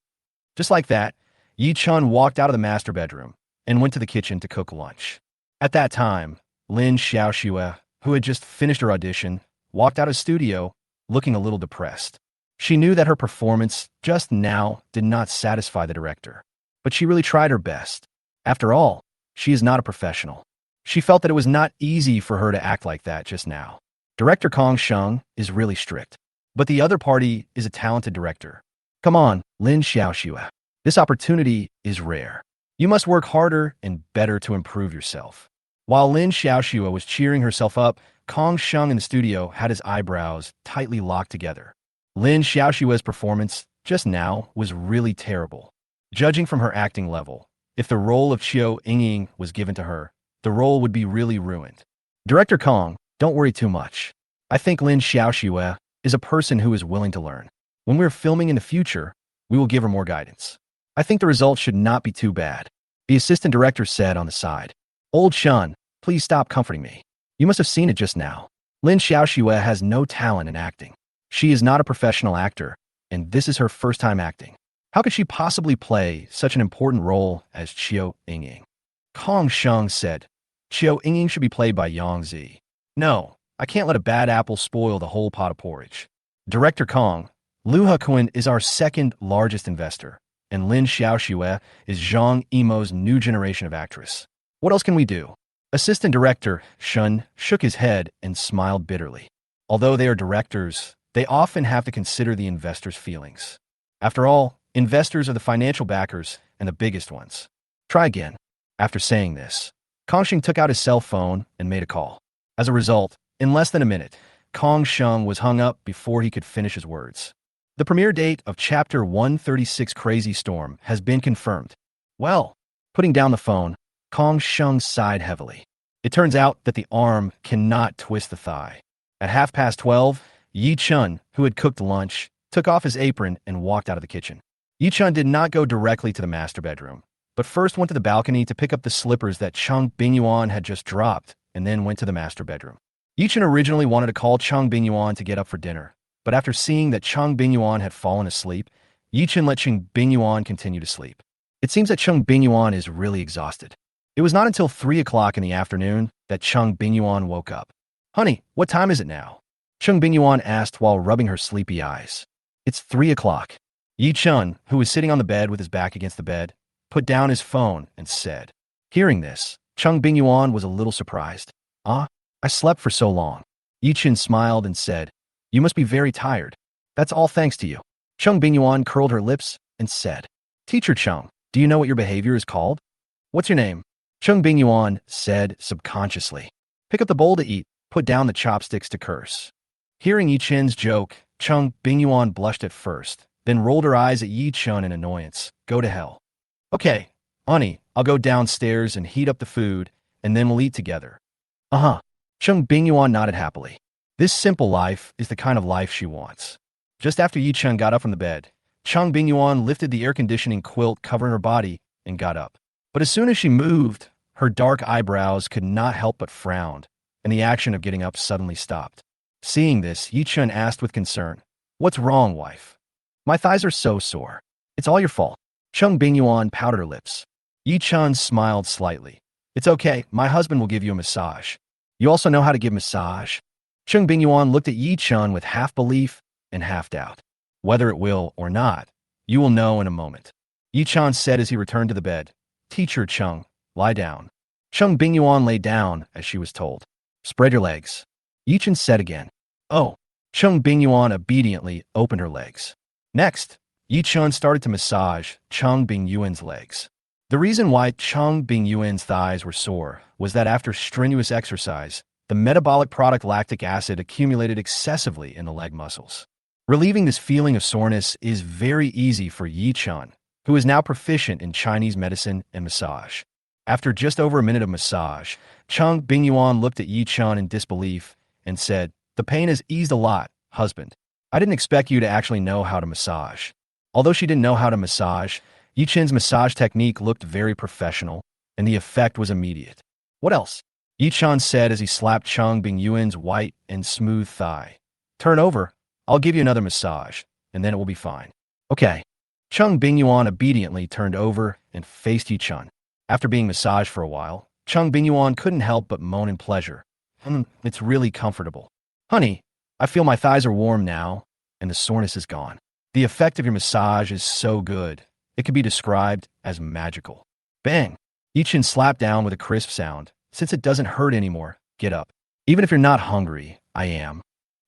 Just like that, Ye Chun walked out of the master bedroom and went to the kitchen to cook lunch. At that time, Lin Xiaoxue, who had just finished her audition, walked out of studio looking a little depressed. She knew that her performance just now did not satisfy the director, but she really tried her best. After all, she is not a professional. She felt that it was not easy for her to act like that just now. Director Kong Sheng is really strict, but the other party is a talented director. Come on, Lin Xiaoxue. This opportunity is rare. You must work harder and better to improve yourself. While Lin Xiaoxue was cheering herself up, Kong Sheng in the studio had his eyebrows tightly locked together. Lin Xiaoxue's performance just now was really terrible. Judging from her acting level, if the role of Qiu Yingying was given to her, the role would be really ruined. Director Kong, don't worry too much. I think Lin Xiaoxue is a person who is willing to learn. When we're filming in the future, we will give her more guidance. I think the results should not be too bad. The assistant director said on the side. Old Chun, please stop comforting me. You must have seen it just now. Lin Xiaoxue has no talent in acting. She is not a professional actor, and this is her first time acting. How could she possibly play such an important role as Chiao Yingying? Kong Sheng said, Chiao Yingying should be played by Yang Zi. No, I can't let a bad apple spoil the whole pot of porridge. Director Kong, Liu Hekuan is our second largest investor, and Lin Xiaoxue is Zhang Yimou's new generation of actress. What else can we do? Assistant director Shun shook his head and smiled bitterly. Although they are directors, they often have to consider the investors' feelings. After all, investors are the financial backers and the biggest ones. Try again. After saying this, Kongsheng took out his cell phone and made a call. As a result, in less than a minute, Kongsheng was hung up before he could finish his words. The premiere date of Chapter 136 Crazy Storm has been confirmed. Well, putting down the phone, Kongsheng sighed heavily. It turns out that the arm cannot twist the thigh. At 12:30, Ye Chun, who had cooked lunch, took off his apron and walked out of the kitchen. Ye Chun did not go directly to the master bedroom, but first went to the balcony to pick up the slippers that Cheng Bingyuan had just dropped, and then went to the master bedroom. Ye Chun originally wanted to call Cheng Bingyuan to get up for dinner, but after seeing that Cheng Bingyuan had fallen asleep, Ye Chun let Cheng Bingyuan continue to sleep. It seems that Cheng Bingyuan is really exhausted. It was not until 3 o'clock in the afternoon that Cheng Bingyuan woke up. Honey, what time is it now? Cheng Bingyuan asked while rubbing her sleepy eyes. It's 3 o'clock. Ye Chun, who was sitting on the bed with his back against the bed, put down his phone and said. Hearing this, Cheng Bingyuan was a little surprised. I slept for so long. Ye Chun smiled and said, You must be very tired. That's all thanks to you. Cheng Bingyuan curled her lips and said, Teacher Chung, do you know what your behavior is called? What's your name? Cheng Bingyuan said subconsciously. Pick up the bowl to eat, put down the chopsticks to curse. Hearing Yi Chen's joke, Cheng Bingyuan blushed at first, then rolled her eyes at Yi Chun in annoyance. Go to hell. Okay, honey, I'll go downstairs and heat up the food, and then we'll eat together. Cheng Bingyuan nodded happily. This simple life is the kind of life she wants. Just after Yi Chun got up from the bed, Cheng Bingyuan lifted the air conditioning quilt covering her body and got up. But as soon as she moved, her dark eyebrows could not help but frown, and the action of getting up suddenly stopped. Seeing this, Ye Chun asked with concern, What's wrong, wife? My thighs are so sore. It's all your fault. Cheng Bingyuan pouted her lips. Ye Chun smiled slightly. It's okay, my husband will give you a massage. You also know how to give massage? Cheng Bingyuan looked at Ye Chun with half belief and half doubt. Whether it will or not, you will know in a moment. Ye Chun said as he returned to the bed. Teacher Chung, lie down. Cheng Bingyuan lay down as she was told. Spread your legs. Ye Chun said again. Oh. Cheng Bingyuan obediently opened her legs. Next, Ye Chun started to massage Cheng Bingyuan's legs. The reason why Cheng Bingyuan's thighs were sore was that after strenuous exercise, the metabolic product lactic acid accumulated excessively in the leg muscles. Relieving this feeling of soreness is very easy for Ye Chun, who is now proficient in Chinese medicine and massage. After just over a minute of massage, Cheng Bingyuan looked at Ye Chun in disbelief and said, The pain has eased a lot, husband. I didn't expect you to actually know how to massage. Although she didn't know how to massage, Ye Chun's massage technique looked very professional, and the effect was immediate. What else? Ye Chun said as he slapped Cheng Bingyuan's white and smooth thigh. Turn over. I'll give you another massage, and then it will be fine. Okay. Cheng Bingyuan obediently turned over and faced Ye Chun. After being massaged for a while, Cheng Bingyuan couldn't help but moan in pleasure. It's really comfortable. Honey, I feel my thighs are warm now, and the soreness is gone. The effect of your massage is so good, it could be described as magical. Bang! Ye Chun slapped down with a crisp sound. Since it doesn't hurt anymore, get up. Even if you're not hungry, I am.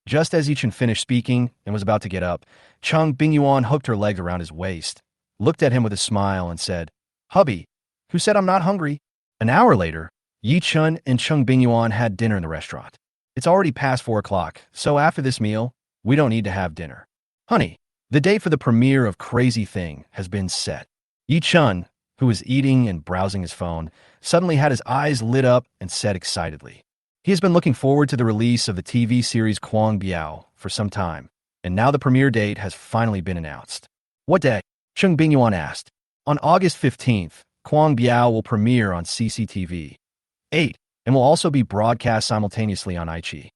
Just as Ye Chun finished speaking and was about to get up, Cheng Bingyuan hooked her legs around his waist, looked at him with a smile and said, Hubby, who said I'm not hungry? An hour later, Ye Chun and Cheng Bingyuan had dinner in the restaurant. It's already past 4 o'clock, so after this meal, we don't need to have dinner. Honey, the date for the premiere of Crazy Thing has been set. Ye Chun, who was eating and browsing his phone, suddenly had his eyes lit up and said excitedly. He has been looking forward to the release of the TV series Kwang Biao for some time, and now the premiere date has finally been announced. What day? Cheng Bingyuan asked. On August 15th, Kwang Biao will premiere on CCTV 8 and will also be broadcast simultaneously on Aichi.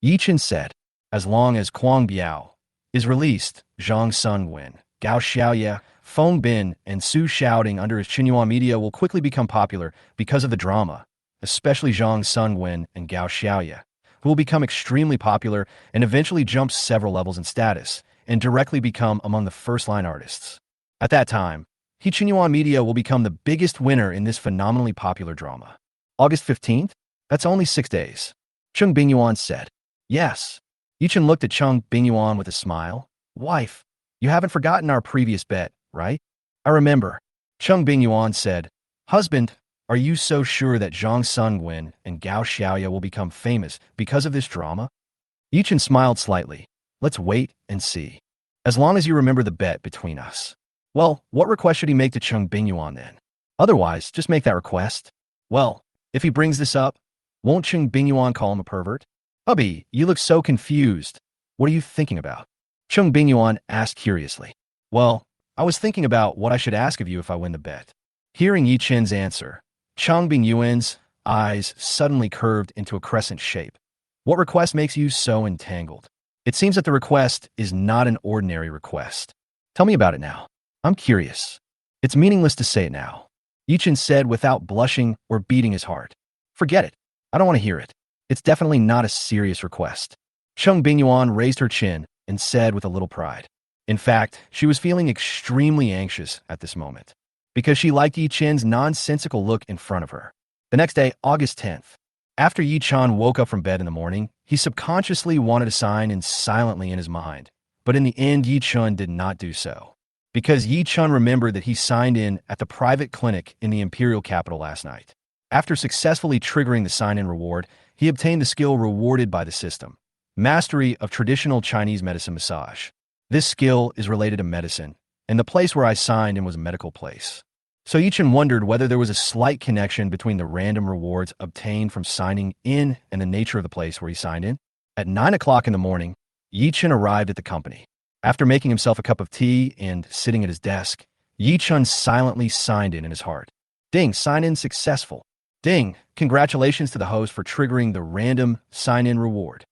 Ye Chun said, as long as Kwang Biao is released, Zhang Sungwen, Gao Xiaoye, Feng Bin, and Su Shouting under his Xinhua media will quickly become popular because of the drama, especially Zhang Sungwen and Gao Xiaoye, who will become extremely popular and eventually jump several levels in status and directly become among the first-line artists. At that time, Xinhua media will become the biggest winner in this phenomenally popular drama. August 15th? That's only 6 days. Cheng Bingyuan said. Yes. Ye Chun looked at Cheng Bingyuan with a smile. Wife, you haven't forgotten our previous bet, right? I remember. Cheng Bingyuan said. Husband, are you so sure that Zhang Sungwen and Gao Xiaoye will become famous because of this drama? Ye Chun smiled slightly. Let's wait and see. As long as you remember the bet between us. Well, what request should he make to Cheng Bingyuan then? Otherwise, just make that request. Well, if he brings this up, won't Cheng Bingyuan call him a pervert? Hubby, you look so confused. What are you thinking about? Cheng Bingyuan asked curiously. Well, I was thinking about what I should ask of you if I win the bet. Hearing Ye Chun's answer, Cheng Bingyuan's eyes suddenly curved into a crescent shape. What request makes you so entangled? It seems that the request is not an ordinary request. Tell me about it now. I'm curious. It's meaningless to say it now. Ye Chun said without blushing or beating his heart. Forget it. I don't want to hear it. It's definitely not a serious request. Cheng Bingyuan raised her chin and said with a little pride. In fact, she was feeling extremely anxious at this moment, because she liked Ye Chun's nonsensical look in front of her. The next day, August 10th. After Ye Chun woke up from bed in the morning, he subconsciously wanted to sign in silently in his mind, but in the end Ye Chun did not do so. Because Ye Chun remembered that he signed in at the private clinic in the imperial capital last night. After successfully triggering the sign-in reward, he obtained the skill rewarded by the system, mastery of traditional Chinese medicine massage. This skill is related to medicine, and the place where I signed in was a medical place. So Ye Chun wondered whether there was a slight connection between the random rewards obtained from signing in and the nature of the place where he signed in. At 9 o'clock in the morning, Ye Chun arrived at the company. After making himself a cup of tea and sitting at his desk, Ye Chun silently signed in his heart. Ding, sign-in successful. Ding, congratulations to the host for triggering the random sign-in reward.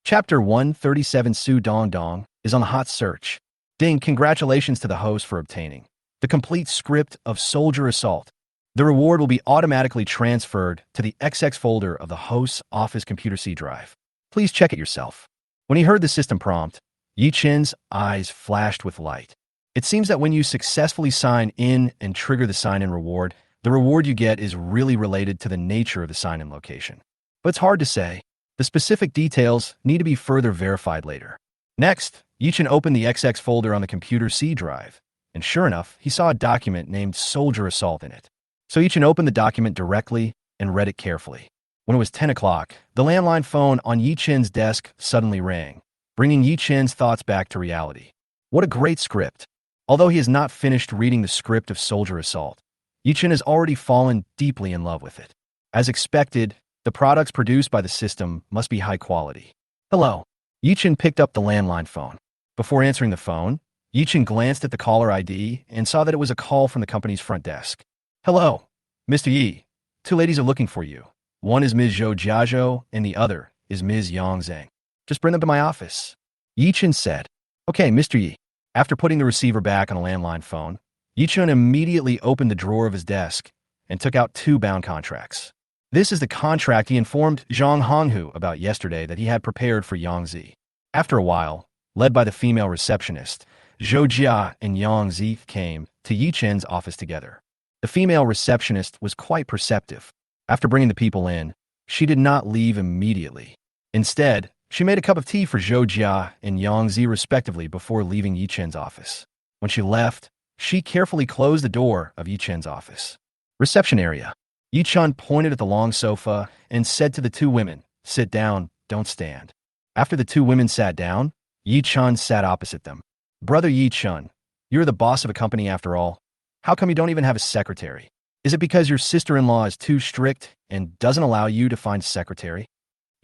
Chapter 137 Su Dong Dong is on the hot search. Ding, congratulations to the host for obtaining the complete script of Soldier Assault. The reward will be automatically transferred to the XX folder of the host's office computer C drive. Please check it yourself. When he heard the system prompt, Ye Chun's eyes flashed with light. It seems that when you successfully sign in and trigger the sign-in reward, the reward you get is really related to the nature of the sign-in location. But it's hard to say. The specific details need to be further verified later. Next, Ye Chun opened the XX folder on the computer C drive, and sure enough, he saw a document named Soldier Assault in it. So Ye Chun opened the document directly and read it carefully. When it was 10 o'clock, the landline phone on Ye Chun's desk suddenly rang, bringing Ye Chun's thoughts back to reality. What a great script! Although he has not finished reading the script of Soldier Assault, Ye Chun has already fallen deeply in love with it. As expected, the products produced by the system must be high quality. Hello. Ye Chun picked up the landline phone. Before answering the phone, Ye Chun glanced at the caller ID and saw that it was a call from the company's front desk. Hello, Mr. Yi. 2 ladies are looking for you. One is Ms. Zhou Jiazhou and the other is Ms. Yang Zhang. Just bring them to my office. Ye Chun said. Okay, Mr. Yi. After putting the receiver back on a landline phone, Ye Chun immediately opened the drawer of his desk and took out 2 bound contracts. This is the contract he informed Zhang Honghu about yesterday that he had prepared for Yang Zi. After a while, led by the female receptionist, Zhou Jia and Yang Zi came to Ye Chun's office together. The female receptionist was quite perceptive. After bringing the people in, she did not leave immediately. Instead, she made a cup of tea for Zhou Jia and Yang Zi respectively before leaving Ye Chun's office. When she left, she carefully closed the door of Ye Chun's office. Reception area. Ye Chun pointed at the long sofa and said to the 2 women, "Sit down, don't stand." After the 2 women sat down, Ye Chun sat opposite them. Brother Ye Chun, you're the boss of a company after all. How come you don't even have a secretary? Is it because your sister-in-law is too strict and doesn't allow you to find a secretary?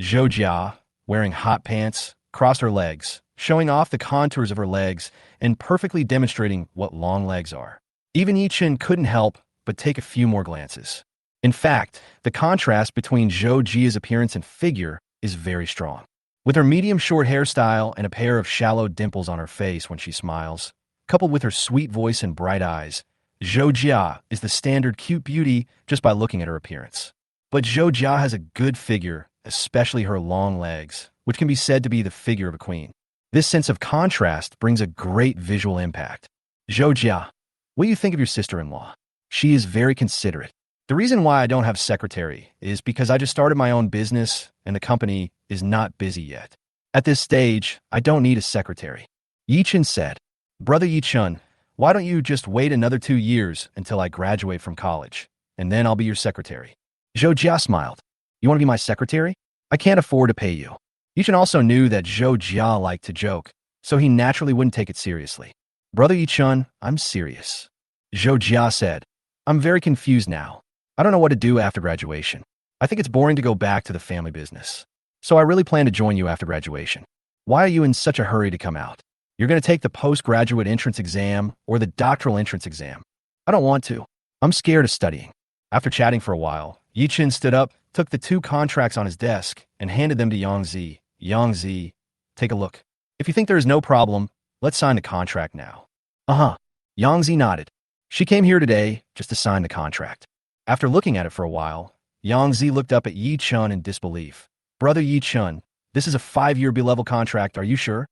Zhou Jia, wearing hot pants, crossed her legs, showing off the contours of her legs and perfectly demonstrating what long legs are. Even Ye Chun couldn't help but take a few more glances. In fact, the contrast between Zhou Jia's appearance and figure is very strong. With her medium short hairstyle and a pair of shallow dimples on her face when she smiles, coupled with her sweet voice and bright eyes, Zhou Jia is the standard cute beauty just by looking at her appearance. But Zhou Jia has a good figure, especially her long legs, which can be said to be the figure of a queen. This sense of contrast brings a great visual impact. Zhou Jia, what do you think of your sister-in-law? She is very considerate. The reason why I don't have secretary is because I just started my own business and the company is not busy yet. At this stage, I don't need a secretary. Ye Chun said, Brother Ye Chun, why don't you just wait another 2 years until I graduate from college, and then I'll be your secretary. Zhou Jia smiled. You want to be my secretary? I can't afford to pay you. Ye Chun also knew that Zhou Jia liked to joke, so he naturally wouldn't take it seriously. Brother Ye Chun, I'm serious. Zhou Jia said, I'm very confused now. I don't know what to do after graduation. I think it's boring to go back to the family business. So I really plan to join you after graduation. Why are you in such a hurry to come out? You're going to take the postgraduate entrance exam or the doctoral entrance exam. I don't want to. I'm scared of studying. After chatting for a while, Ye Chun stood up, took the 2 contracts on his desk, and handed them to Yang Zi. Yang Zi, take a look. If you think there is no problem, let's sign the contract now. Uh-huh. Yang Zi nodded. She came here today just to sign the contract. After looking at it for a while, Yang Zi looked up at Ye Chun in disbelief. Brother Ye Chun, this is a 5-year B-level contract, are you sure?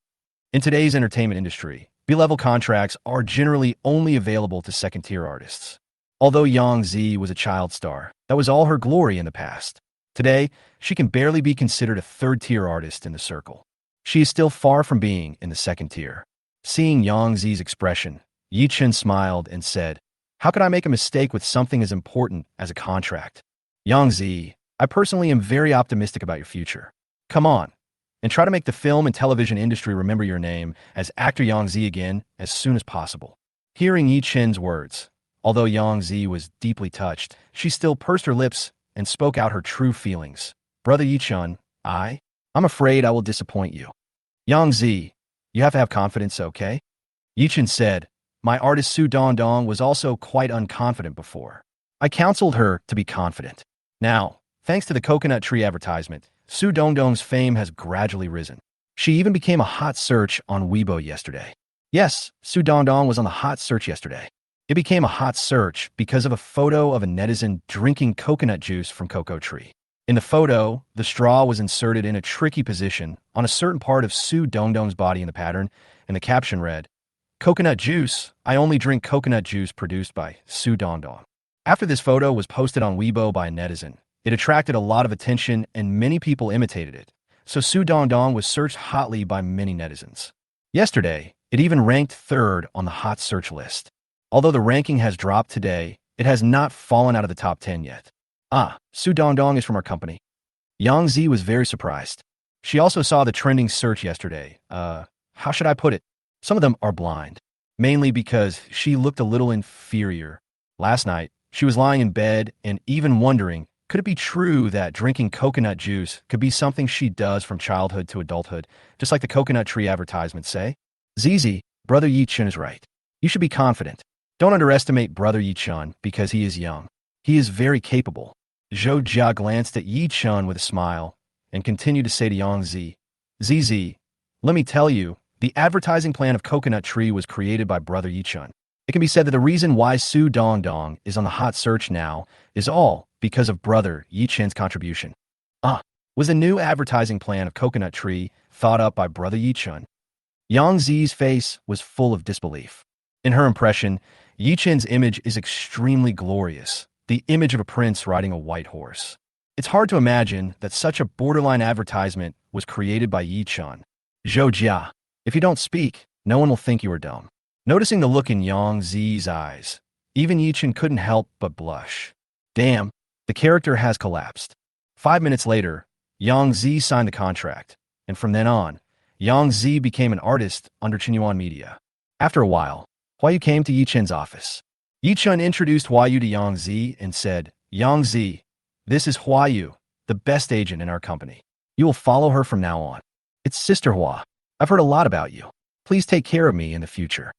In today's entertainment industry, B-level contracts are generally only available to second-tier artists. Although Yang Zi was a child star, that was all her glory in the past. Today, she can barely be considered a third-tier artist in the circle. She is still far from being in the second tier. Seeing Yang Zi's expression, Ye Chun smiled and said, How could I make a mistake with something as important as a contract? Yang Zi, I personally am very optimistic about your future. Come on, and try to make the film and television industry remember your name as actor Yang Zi again as soon as possible. Hearing Ye Chun's words, although Yang Zi was deeply touched, she still pursed her lips and spoke out her true feelings. Brother Ye Chun, I'm afraid I will disappoint you. Yang Zi, you have to have confidence, okay? Ye Chun said, My artist Su Dongdong was also quite unconfident before. I counseled her to be confident. Now, thanks to the coconut tree advertisement, Su Dongdong's fame has gradually risen. She even became a hot search on Weibo yesterday. Yes, Su Dongdong was on the hot search yesterday. It became a hot search because of a photo of a netizen drinking coconut juice from cocoa tree. In the photo, the straw was inserted in a tricky position on a certain part of Su Dongdong's body in the pattern, and the caption read, Coconut juice, I only drink coconut juice produced by Su Dongdong. After this photo was posted on Weibo by a netizen, it attracted a lot of attention and many people imitated it, so Su Dongdong was searched hotly by many netizens. Yesterday, it even ranked 3rd on the hot search list. Although the ranking has dropped today, it has not fallen out of the top 10 yet. Su Dongdong is from our company. Yang Zi was very surprised. She also saw the trending search yesterday. How should I put it? Some of them are blind, mainly because she looked a little inferior. Last night, she was lying in bed and even wondering, could it be true that drinking coconut juice could be something she does from childhood to adulthood, just like the coconut tree advertisements say? Zizi, Brother Ye Chun is right. You should be confident. Don't underestimate Brother Ye Chun because he is young. He is very capable. Zhou Jia glanced at Ye Chun with a smile and continued to say to Yang Zi, Zizi, let me tell you, the advertising plan of Coconut Tree was created by Brother Ye Chun. It can be said that the reason why Su Dongdong is on the hot search now is all because of Brother Ye Chun's contribution. Was the new advertising plan of Coconut Tree thought up by Brother Ye Chun? Yang Zi's face was full of disbelief. In her impression, Ye Chun's image is extremely glorious, the image of a prince riding a white horse. It's hard to imagine that such a borderline advertisement was created by Ye Chun. Zhou Jia, if you don't speak, no one will think you are dumb. Noticing the look in Yang Zi's eyes, even Ye Chun couldn't help but blush. Damn, the character has collapsed. 5 minutes later, Yang Zi signed the contract, and from then on, Yang Zi became an artist under Bingyuan Media. After a while, Huayu came to Ye Chun's office. Ye Chun introduced Huayu to Yang Zi and said, Yang Zi, this is Huayu, the best agent in our company. You will follow her from now on. It's Sister Hua. I've heard a lot about you. Please take care of me in the future.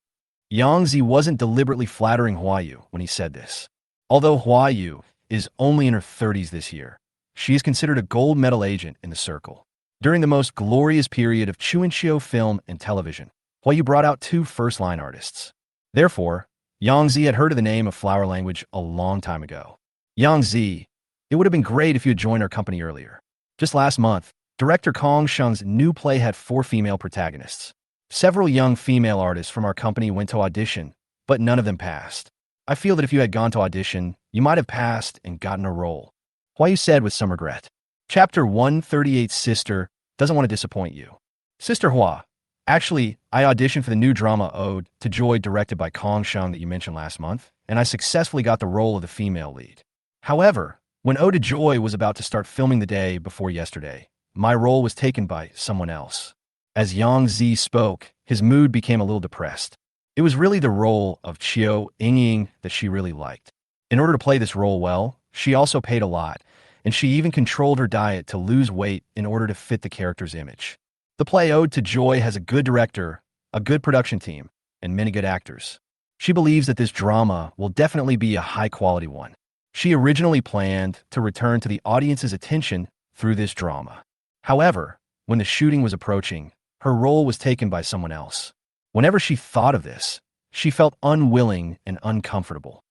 Yang Zi wasn't deliberately flattering Huayu when he said this. Although Hua Yu is only in her 30s this year, she is considered a gold medal agent in the circle. During the most glorious period of Chuanxiu film and television, Hua Yu brought out two first-line artists. Therefore, Yang Zi had heard of the name of flower language a long time ago. Yang Zi, it would have been great if you had joined our company earlier. Just last month, director Kong Sheng's new play had 4 female protagonists. Several young female artists from our company went to audition, but none of them passed. I feel that if you had gone to audition, you might have passed and gotten a role. Hua Yu said with some regret. Chapter 138 Sister doesn't want to disappoint you. Sister Hua, actually, I auditioned for the new drama Ode to Joy directed by Kong Sheng that you mentioned last month, and I successfully got the role of the female lead. However, when Ode to Joy was about to start filming the day before yesterday, my role was taken by someone else. As Yang Zi spoke, his mood became a little depressed. It was really the role of Qiu Yingying that she really liked. In order to play this role well, she also paid a lot, and she even controlled her diet to lose weight in order to fit the character's image. The play Ode to Joy has a good director, a good production team, and many good actors. She believes that this drama will definitely be a high-quality one. She originally planned to return to the audience's attention through this drama. However, when the shooting was approaching, her role was taken by someone else. Whenever she thought of this, she felt unwilling and uncomfortable.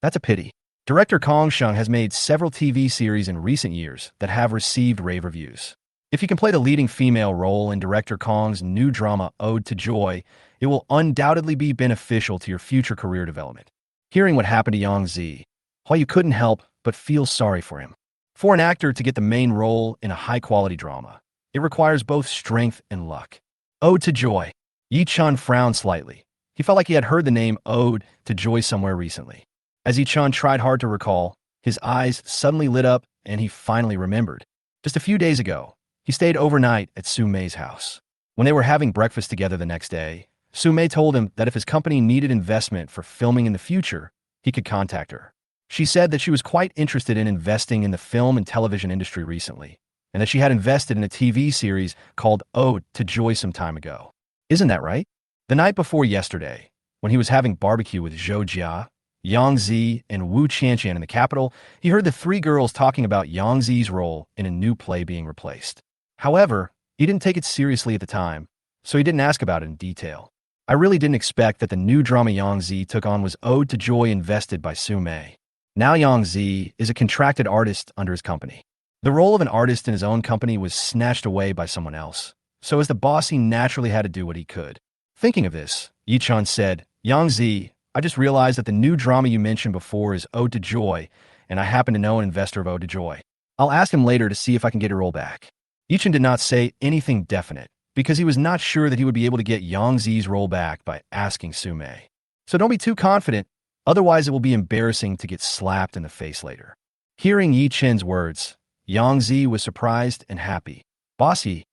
That's a pity. Director Kong Sheng has made several TV series in recent years that have received rave reviews. If you can play the leading female role in director Kong's new drama Ode to Joy, it will undoubtedly be beneficial to your future career development. Hearing what happened to Yang Zi, Hua Yu couldn't help but feel sorry for him. For an actor to get the main role in a high-quality drama, it requires both strength and luck. Ode to Joy. Ye Chun frowned slightly. He felt like he had heard the name Ode to Joy somewhere recently. As Ye Chun tried hard to recall, his eyes suddenly lit up and he finally remembered. Just a few days ago, he stayed overnight at Su Mei's house. When they were having breakfast together the next day, Su Mei told him that if his company needed investment for filming in the future, he could contact her. She said that she was quite interested in investing in the film and television industry recently, and that she had invested in a TV series called Ode to Joy some time ago. Isn't that right? The night before yesterday, when he was having barbecue with Zhou Jia, Yang Zi, and Wu Qianqian in the capital, he heard the 3 girls talking about Yang Zi's role in a new play being replaced. However, he didn't take it seriously at the time, so he didn't ask about it in detail. I really didn't expect that the new drama Yang Zi took on was Ode to Joy invested by Su Mei. Now Yang Zi is a contracted artist under his company. The role of an artist in his own company was snatched away by someone else, so as the boss he naturally had to do what he could. Thinking of this, Ye Chun said, Yang Zi, I just realized that the new drama you mentioned before is Ode to Joy, and I happen to know an investor of Ode to Joy. I'll ask him later to see if I can get a role back. Ye Chun did not say anything definite, because he was not sure that he would be able to get Yang Zi's role back by asking Su Mei. So don't be too confident, otherwise it will be embarrassing to get slapped in the face later. Hearing Ye Chun's words, Yang Zi was surprised and happy. Bossy,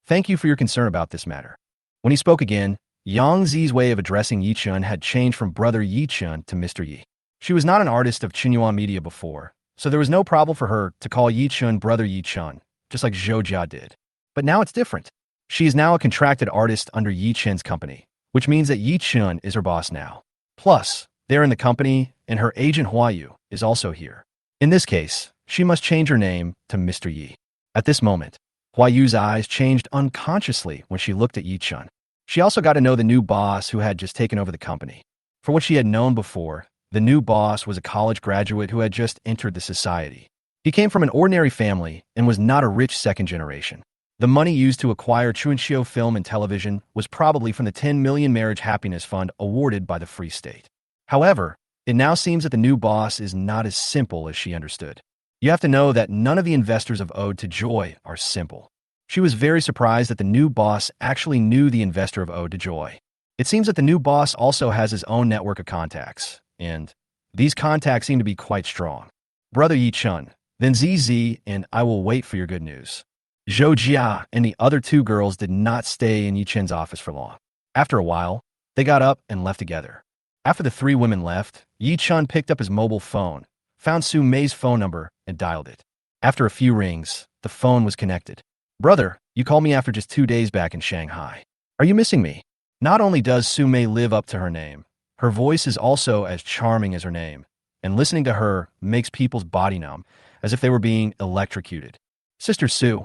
thank you for your concern about this matter. When he spoke again, Yang Zi's way of addressing Ye Chun had changed from Brother Ye Chun to Mr. Yi. She was not an artist of Qinyuan media before, so there was no problem for her to call Ye Chun Brother Ye Chun, just like Zhou Jia did. But now it's different. She is now a contracted artist under Ye Chun's company, which means that Ye Chun is her boss now. Plus, they're in the company, and her agent Hua Yu is also here. In this case, she must change her name to Mr. Yi. At this moment, Hua Yu's eyes changed unconsciously when she looked at Ye Chun. She also got to know the new boss who had just taken over the company. For what she had known before, the new boss was a college graduate who had just entered the society. He came from an ordinary family and was not a rich second generation. The money used to acquire Chuanxiu film and television was probably from the 10 million marriage happiness fund awarded by the Free State. However, it now seems that the new boss is not as simple as she understood. You have to know that none of the investors of Ode to Joy are simple. She was very surprised that the new boss actually knew the investor of Ode to Joy. It seems that the new boss also has his own network of contacts, and these contacts seem to be quite strong. Brother Ye Chun, then ZZ, and I will wait for your good news. Zhou Jia and the other 2 girls did not stay in Ye Chun's office for long. After a while, they got up and left together. After the 3 women left, Ye Chun picked up his mobile phone, found Su Mei's phone number, and dialed it. After a few rings, the phone was connected. Brother, you called me after just 2 days back in Shanghai. Are you missing me? Not only does Su Mei live up to her name, her voice is also as charming as her name, and listening to her makes people's body numb, as if they were being electrocuted. Sister Sue,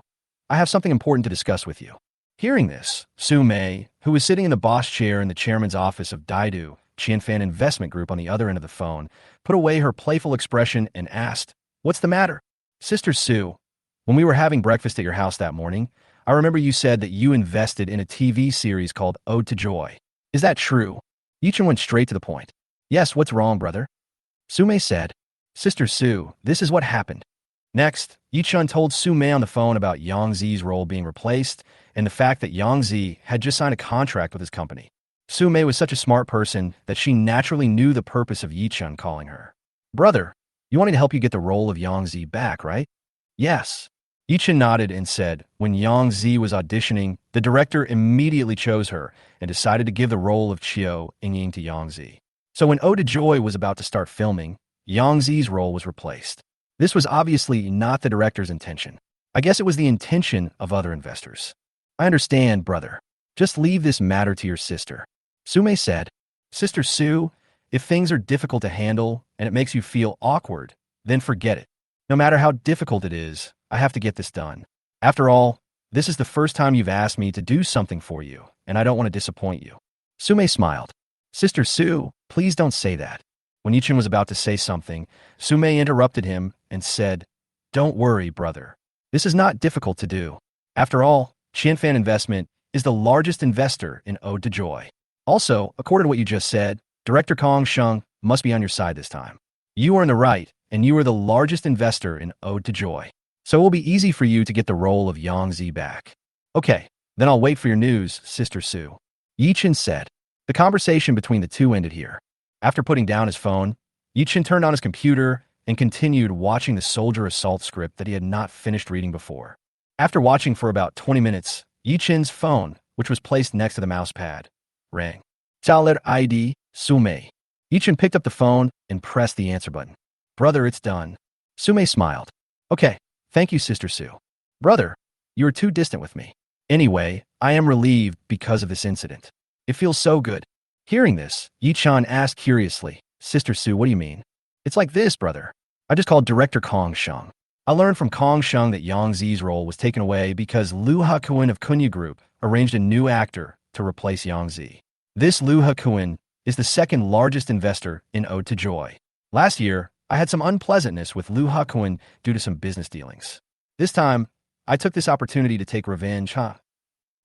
I have something important to discuss with you. Hearing this, Su Mei, who was sitting in the boss chair in the chairman's office of Daidu Qianfan Investment Group on the other end of the phone, put away her playful expression and asked, "What's the matter?" Sister Sue, when we were having breakfast at your house that morning, I remember you said that you invested in a TV series called Ode to Joy. Is that true? Ye Chun went straight to the point. Yes, what's wrong, brother? Su Mei said, Sister Sue, this is what happened. Next, Ye Chun told Su Mei on the phone about Yang Zi's role being replaced and the fact that Yang Zi had just signed a contract with his company. Su Mei was such a smart person that she naturally knew the purpose of Ye Chun calling her. Brother, you wanted to help you get the role of Yang Zi back, right? Yes. Ye Chun nodded and said, when Yang Zi was auditioning, the director immediately chose her and decided to give the role of Qiu Yingying to Yang Zi. So when Ode to Joy was about to start filming, Yang Zi's role was replaced. This was obviously not the director's intention. I guess it was the intention of other investors. I understand, brother. Just leave this matter to your sister. Su Mei said, Sister Sue, if things are difficult to handle and it makes you feel awkward, then forget it. No matter how difficult it is, I have to get this done. After all, this is the first time you've asked me to do something for you, and I don't want to disappoint you. Su Mei smiled. Sister Sue, please don't say that. When Ye Chun was about to say something, Su Mei interrupted him and said, Don't worry, brother. This is not difficult to do. After all, Qianfan Investment is the largest investor in Ode to Joy. Also, according to what you just said, Director Kong Chung must be on your side this time. You are in the right, and you are the largest investor in Ode to Joy. So it will be easy for you to get the role of Yang Zi back. Okay, then I'll wait for your news, Sister Sue. Ye Chun said. The conversation between the two ended here. After putting down his phone, Ye Chun turned on his computer and continued watching the soldier assault script that he had not finished reading before. After watching for about 20 minutes, Ye Chun's phone, which was placed next to the mouse pad, rang. Caller ID, Su Mei. Ye Chun picked up the phone and pressed the answer button. Brother, it's done. Su Mei smiled. Okay, thank you, Sister Sue. Brother, you are too distant with me. Anyway, I am relieved because of this incident. It feels so good. Hearing this, Ye Chun asked curiously, Sister Sue, what do you mean? It's like this, brother. I just called Director Kong Chung. I learned from Kong Chung that Yang Zi's role was taken away because Liu Hekuan of Kunya Group arranged a new actor to replace Yang Zi. This Liu Hekuan is the second largest investor in Ode to Joy. Last year, I had some unpleasantness with Liu Hekuan due to some business dealings. This time, I took this opportunity to take revenge, huh?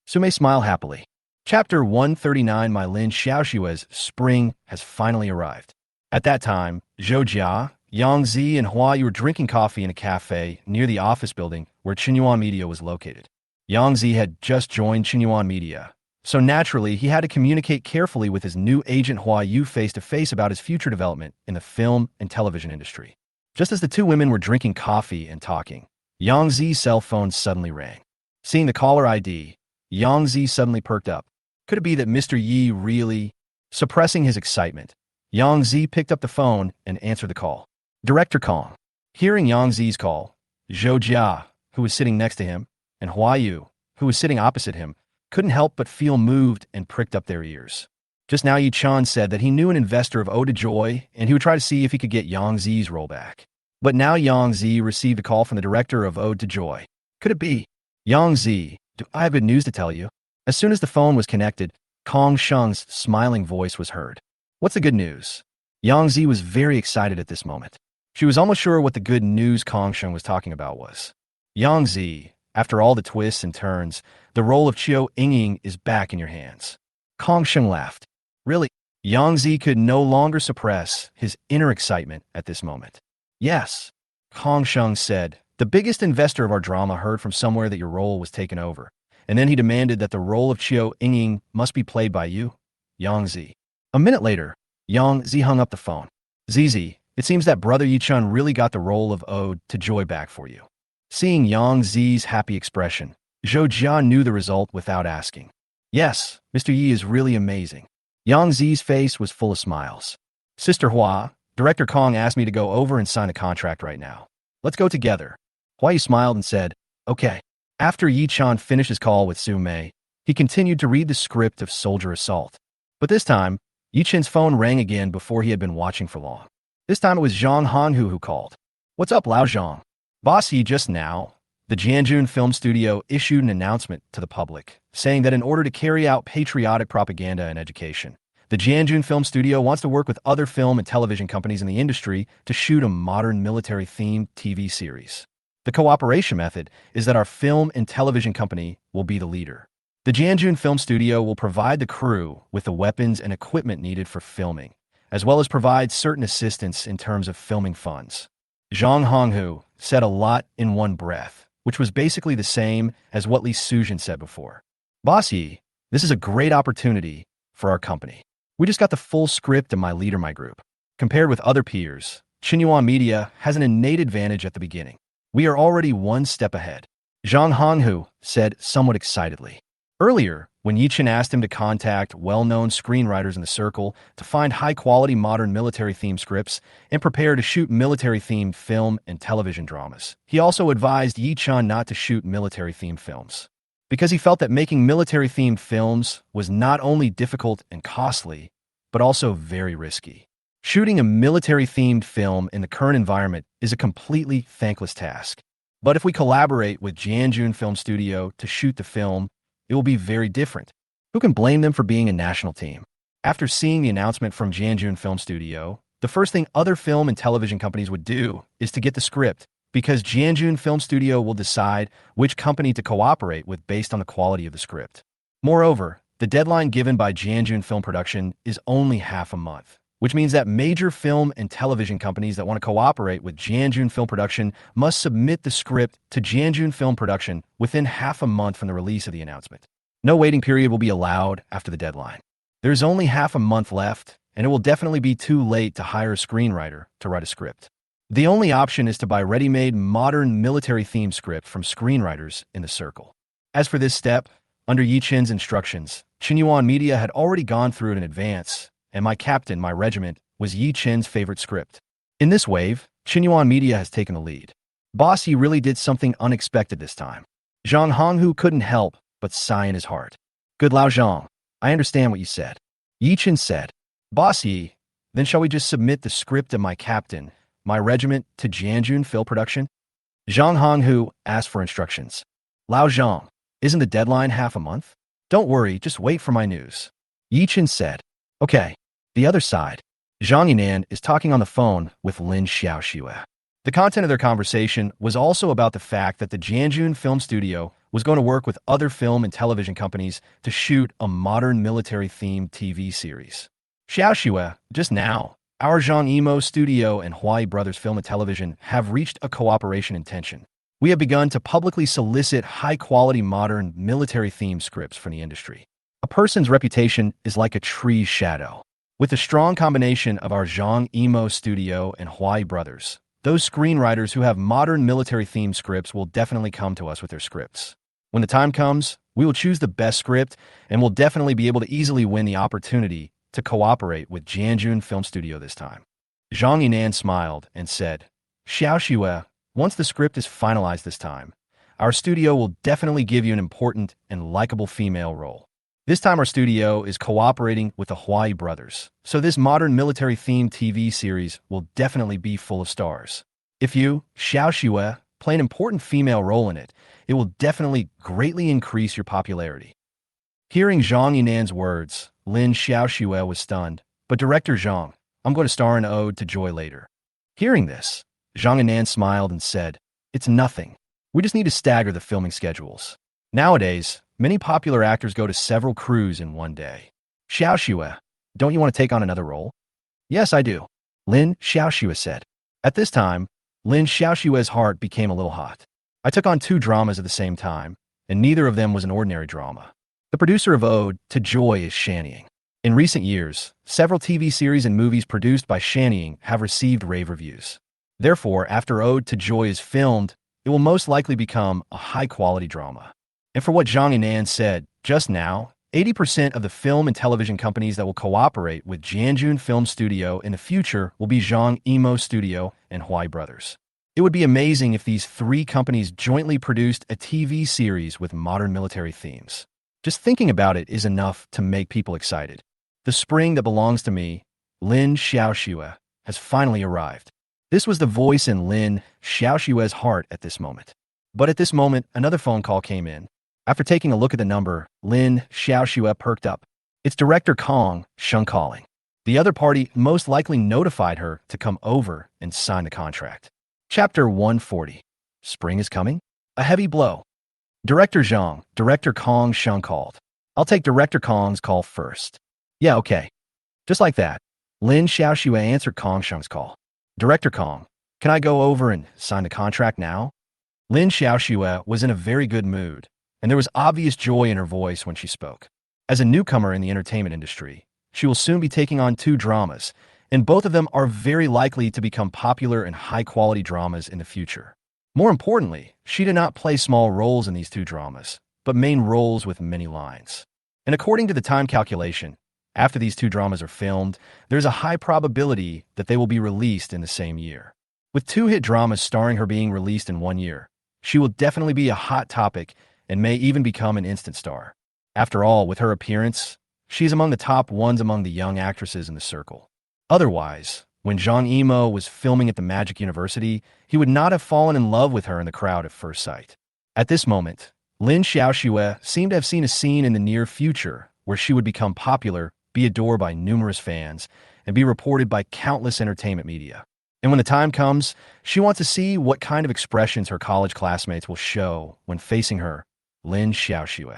Su Mei smiled happily. Chapter 139 My Lin Xiaoxue's spring has finally arrived. At that time, Zhou Jia, Yang Zi, and Hua Yu were drinking coffee in a cafe near the office building where Bingyuan Media was located. Yang Zi had just joined Bingyuan Media, so naturally he had to communicate carefully with his new agent Hua Yu face-to-face about his future development in the film and television industry. Just as the two women were drinking coffee and talking, Yang Zi's cell phone suddenly rang. Seeing the caller ID, Yang Zi suddenly perked up. Could it be that Mr. Yi really... Suppressing his excitement, Yang Zi picked up the phone and answered the call. Director Kong. Hearing Yang Zi's call, Zhou Jia, who was sitting next to him, and Hua Yu, who was sitting opposite him, couldn't help but feel moved and pricked up their ears. Just now Ye Chun said that he knew an investor of Ode to Joy and he would try to see if he could get Yang Zi's role back. But now Yang Zi received a call from the director of Ode to Joy. Could it be? Yang Zi, do I have good news to tell you? As soon as the phone was connected, Kong Sheng's smiling voice was heard. What's the good news? Yang Zi was very excited at this moment. She was almost sure what the good news Kong Sheng was talking about was. Yang Zi, after all the twists and turns, the role of Qiu Yingying is back in your hands. Kong Sheng laughed. Really? Yang Zi could no longer suppress his inner excitement at this moment. Yes, Kong Sheng said, the biggest investor of our drama heard from somewhere that your role was taken over. And then he demanded that the role of Qiu Yingying must be played by you, Yang Zi. A minute later, Yang Zi hung up the phone. Zizi, it seems that brother Ye Chun really got the role of Ode to Joy back for you. Seeing Yang Zi's happy expression, Zhou Jia knew the result without asking. Yes, Mr. Yi is really amazing. Yang Zi's face was full of smiles. Sister Hua, Director Kong asked me to go over and sign a contract right now. Let's go together. Hua Yi smiled and said, okay. After Ye Chun finished his call with Su Mei, he continued to read the script of Soldier Assault. But this time, Ye Chun's phone rang again before he had been watching for long. This time it was Zhang Honghu who called. What's up, Lao Zhang? Bossy, just now, the Jianjun Film Studio issued an announcement to the public, saying that in order to carry out patriotic propaganda and education, the Jianjun Film Studio wants to work with other film and television companies in the industry to shoot a modern military-themed TV series. The cooperation method is that our film and television company will be the leader. The Jianjun Film Studio will provide the crew with the weapons and equipment needed for filming, as well as provide certain assistance in terms of filming funds. Zhang Honghu said a lot in one breath, which was basically the same as what Li Suzhen said before. Boss Yi, this is a great opportunity for our company. We just got the full script in my leader, my group. Compared with other peers, Xinhua Media has an innate advantage at the beginning. We are already one step ahead. Zhang Honghu said somewhat excitedly. Earlier, when Ye Chun asked him to contact well-known screenwriters in the circle to find high-quality modern military-themed scripts and prepare to shoot military-themed film and television dramas, he also advised Ye Chun not to shoot military-themed films, because he felt that making military-themed films was not only difficult and costly, but also very risky. Shooting a military-themed film in the current environment is a completely thankless task. But if we collaborate with Jianjun Film Studio to shoot the film, it will be very different. Who can blame them for being a national team? After seeing the announcement from Jianjun Film Studio, the first thing other film and television companies would do is to get the script, because Jianjun Film Studio will decide which company to cooperate with based on the quality of the script. Moreover, the deadline given by Jianjun Film Production is only half a month, which means that major film and television companies that want to cooperate with Jianjun Film Production must submit the script to Jianjun Film Production within half a month from the release of the announcement. No waiting period will be allowed after the deadline. There's only half a month left, and it will definitely be too late to hire a screenwriter to write a script. The only option is to buy ready-made modern military-themed script from screenwriters in the circle. As for this step, under Ye Chun's instructions, Xinhua Media had already gone through it in advance, and my captain, my regiment, was Ye Chun's favorite script. In this wave, Xinhua Media has taken the lead. Boss Yi really did something unexpected this time. Zhang Honghu couldn't help but sigh in his heart. Good Lao Zhang, I understand what you said. Ye Chun said. Boss Yi, then shall we just submit the script of my captain, my regiment, to Jianjun Film Production? Zhang Honghu asked for instructions. Lao Zhang, isn't the deadline half a month? Don't worry, just wait for my news. Ye Chun said. Okay. The other side, Zhang Yinan is talking on the phone with Lin Xiaoxue. The content of their conversation was also about the fact that the Jianjun Film Studio was going to work with other film and television companies to shoot a modern military-themed TV series. Xiaoxue, just now, our Zhang Yimou Studio and Huai Brothers Film and Television have reached a cooperation intention. We have begun to publicly solicit high-quality modern military-themed scripts from the industry. A person's reputation is like a tree's shadow. With the strong combination of our Zhang Yimou Studio and Huai Brothers, those screenwriters who have modern military-themed scripts will definitely come to us with their scripts. When the time comes, we will choose the best script and will definitely be able to easily win the opportunity to cooperate with Jianjun Film Studio this time. Zhang Yinan smiled and said, Xiaoxue, once the script is finalized this time, our studio will definitely give you an important and likable female role. This time our studio is cooperating with the Huai Brothers, so this modern military-themed TV series will definitely be full of stars. If you, Xiaoxue, play an important female role in it, it will definitely greatly increase your popularity. Hearing Zhang Yinan's words, Lin Xiaoxue was stunned, but Director Zhang, I'm going to star in Ode to Joy later. Hearing this, Zhang Yinan smiled and said, It's nothing. We just need to stagger the filming schedules. Nowadays, many popular actors go to several crews in one day. Xiaoxue, don't you want to take on another role? Yes, I do, Lin Xiaoxue said. At this time, Lin Xiaoxue's heart became a little hot. I took on 2 dramas at the same time, and neither of them was an ordinary drama. The producer of Ode to Joy is Shanying. In recent years, several TV series and movies produced by Shanying have received rave reviews. Therefore, after Ode to Joy is filmed, it will most likely become a high-quality drama. And for what Zhang Yinan said just now, 80% of the film and television companies that will cooperate with Jianjun Film Studio in the future will be Zhang Yimou Studio and Huai Brothers. It would be amazing if these 3 companies jointly produced a TV series with modern military themes. Just thinking about it is enough to make people excited. The spring that belongs to me, Lin Xiaoxue, has finally arrived. This was the voice in Lin Xiaoxue's heart at this moment. But at this moment, another phone call came in. After taking a look at the number, Lin Xiaoxue perked up. It's Director Chung calling. The other party most likely notified her to come over and sign the contract. Chapter 140. Spring is coming? A heavy blow. Director Chung called. I'll take Director Kong's call first. Yeah, okay. Just like that, Lin Xiaoxue answered Chung's call. Director Kong, can I go over and sign the contract now? Lin Xiaoxue was in a very good mood, and there was obvious joy in her voice when she spoke. As a newcomer in the entertainment industry, she will soon be taking on 2 dramas, and both of them are very likely to become popular and high-quality dramas in the future. More importantly, she did not play small roles in these 2 dramas, but main roles with many lines. And according to the time calculation, after these 2 dramas are filmed, there's a high probability that they will be released in the same year. With 2 hit dramas starring her being released in 1 year, she will definitely be a hot topic and may even become an instant star. After all, with her appearance, she's among the top ones among the young actresses in the circle. Otherwise, when Zhang Yimou was filming at the Magic University, he would not have fallen in love with her in the crowd at first sight. At this moment, Lin Xiaoxue seemed to have seen a scene in the near future where she would become popular, be adored by numerous fans, and be reported by countless entertainment media. And when the time comes, she wants to see what kind of expressions her college classmates will show when facing her, Lin Xiaoxue.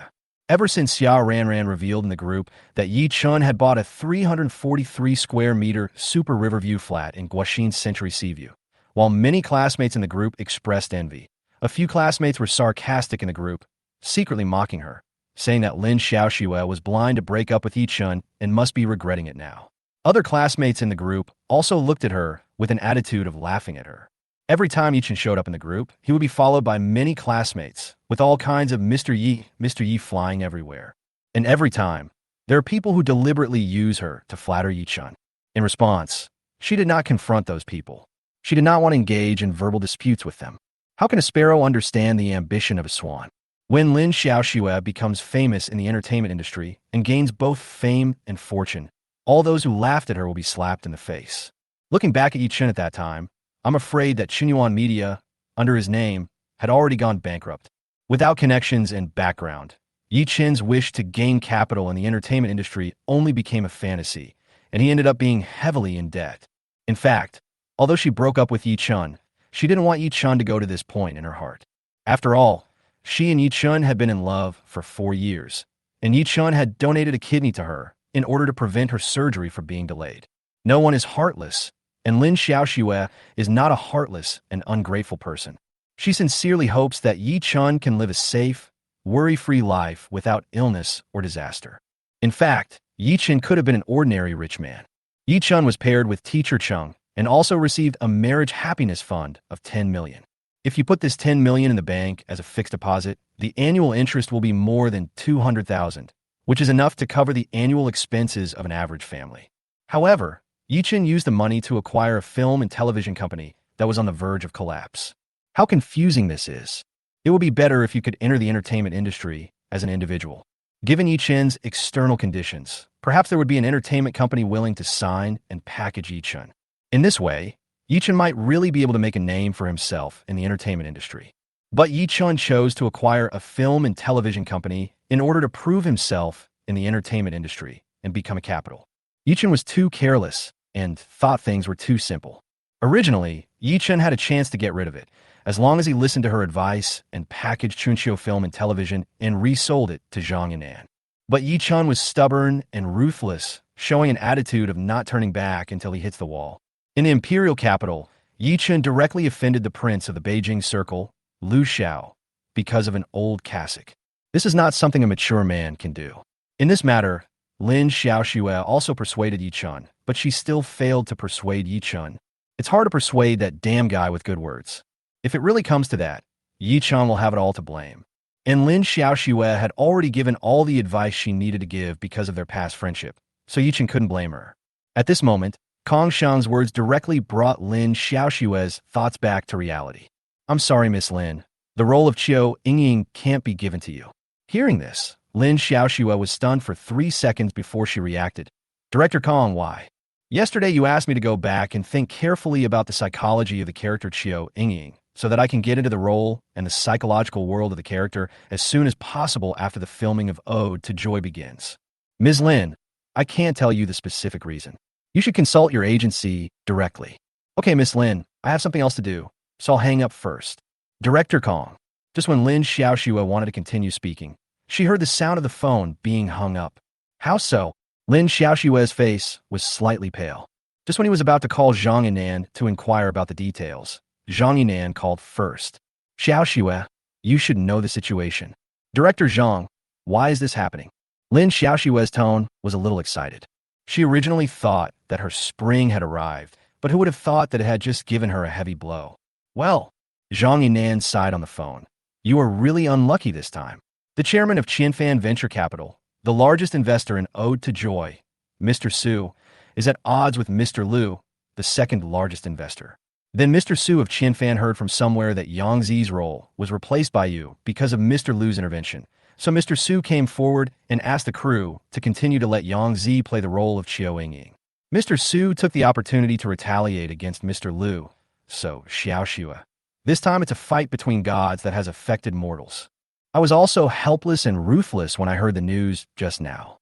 Ever since Xia Ranran revealed in the group that Ye Chun had bought a 343 square meter super riverview flat in Guaxin's Century Seaview, while many classmates in the group expressed envy, a few classmates were sarcastic in the group, secretly mocking her, saying that Lin Xiaoxue was blind to break up with Ye Chun and must be regretting it now. Other classmates in the group also looked at her with an attitude of laughing at her. Every time Ye Chun showed up in the group, he would be followed by many classmates, with all kinds of Mr. Yi flying everywhere. And every time, there are people who deliberately use her to flatter Ye Chun. In response, she did not confront those people. She did not want to engage in verbal disputes with them. How can a sparrow understand the ambition of a swan? When Lin Xiaoxue becomes famous in the entertainment industry and gains both fame and fortune, all those who laughed at her will be slapped in the face. Looking back at Ye Chun at that time, I'm afraid that Xinhuan Media, under his name, had already gone bankrupt. Without connections and background, Ye Chun's wish to gain capital in the entertainment industry only became a fantasy, and he ended up being heavily in debt. In fact, although she broke up with Ye Chun, she didn't want Ye Chun to go to this point in her heart. After all, she and Ye Chun had been in love for 4 years, and Ye Chun had donated a kidney to her in order to prevent her surgery from being delayed. No one is heartless, and Lin Xiaoxue is not a heartless and ungrateful person. She sincerely hopes that Ye Chun can live a safe, worry-free life without illness or disaster. In fact, Ye Chun could have been an ordinary rich man. Ye Chun was paired with teacher Chung and also received a marriage happiness fund of 10 million. If you put this 10 million in the bank as a fixed deposit, the annual interest will be more than 200,000, which is enough to cover the annual expenses of an average family. However, Ye Chun used the money to acquire a film and television company that was on the verge of collapse. How confusing this is. It would be better if you could enter the entertainment industry as an individual. Given Ye Chun's external conditions, perhaps there would be an entertainment company willing to sign and package Ye Chun. In this way, Ye Chun might really be able to make a name for himself in the entertainment industry. But Ye Chun chose to acquire a film and television company in order to prove himself in the entertainment industry and become a capital. Ye Chun was too careless and thought things were too simple. Originally, Ye Chun had a chance to get rid of it, as long as he listened to her advice and packaged Chunqiu Film and Television and resold it to Zhang Yanan. But Ye Chun was stubborn and ruthless, showing an attitude of not turning back until he hits the wall. In the imperial capital, Ye Chun directly offended the prince of the Beijing circle, Liu Xiao, because of an old cassock. This is not something a mature man can do. In this matter, Lin Xiaoxue also persuaded Ye Chun, but she still failed to persuade Ye Chun. It's hard to persuade that damn guy with good words. If it really comes to that, Ye Chun will have it all to blame. And Lin Xiaoxue had already given all the advice she needed to give because of their past friendship, so Ye Chun couldn't blame her. At this moment, Kong Shang's words directly brought Lin Xiaoxue's thoughts back to reality. I'm sorry, Miss Lin. The role of Qiu Yingying can't be given to you. Hearing this, Lin Xiaoxue was stunned for 3 seconds before she reacted. Director Kong, why? Yesterday you asked me to go back and think carefully about the psychology of the character Chiu Yingying so that I can get into the role and the psychological world of the character as soon as possible after the filming of Ode to Joy begins. Ms. Lin, I can't tell you the specific reason. You should consult your agency directly. Okay, Miss Lin, I have something else to do, so I'll hang up first. Director Kong. Just when Lin Xiaoxue wanted to continue speaking, she heard the sound of the phone being hung up. How so? Lin Xiaoxue's face was slightly pale. Just when he was about to call Zhang Yinan to inquire about the details, Zhang Yinan called first. Xiaoxue, you should know the situation. Director Zhang, why is this happening? Lin Xiaoxue's tone was a little excited. She originally thought that her spring had arrived, but who would have thought that it had just given her a heavy blow? Well, Zhang Yinan sighed on the phone. You are really unlucky this time. The chairman of Qianfan Venture Capital, the largest investor in Ode to Joy, Mr. Su, is at odds with Mr. Liu, the second largest investor. Then Mr. Su of Qianfan heard from somewhere that Yang Zi's role was replaced by you because of Mr. Liu's intervention. So Mr. Su came forward and asked the crew to continue to let Yang Zi play the role of Chiu Yingying. Mr. Su took the opportunity to retaliate against Mr. Liu, so Xiaoxue. This time it's a fight between gods that has affected mortals. I was also helpless and ruthless when I heard the news just now.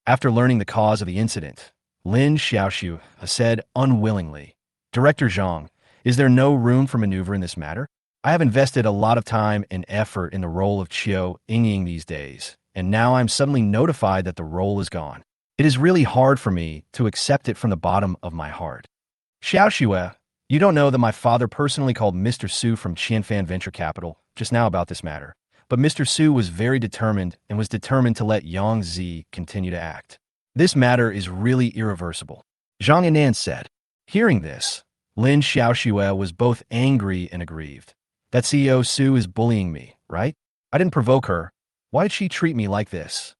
After learning the cause of the incident, Lin Xiaoxue said unwillingly, Director Zhang, is there no room for maneuver in this matter? I have invested a lot of time and effort in the role of Chiu Yingying these days, and now I'm suddenly notified that the role is gone. It is really hard for me to accept it from the bottom of my heart. Xiaoxue, you don't know that my father personally called Mr. Su from Qianfan Venture Capital just now about this matter. But Mr. Su was very determined and was determined to let Yang Zi continue to act. This matter is really irreversible. Zhang Yinan said. Hearing this, Lin Xiaoxue was both angry and aggrieved. That CEO Su is bullying me, right? I didn't provoke her. Why did she treat me like this?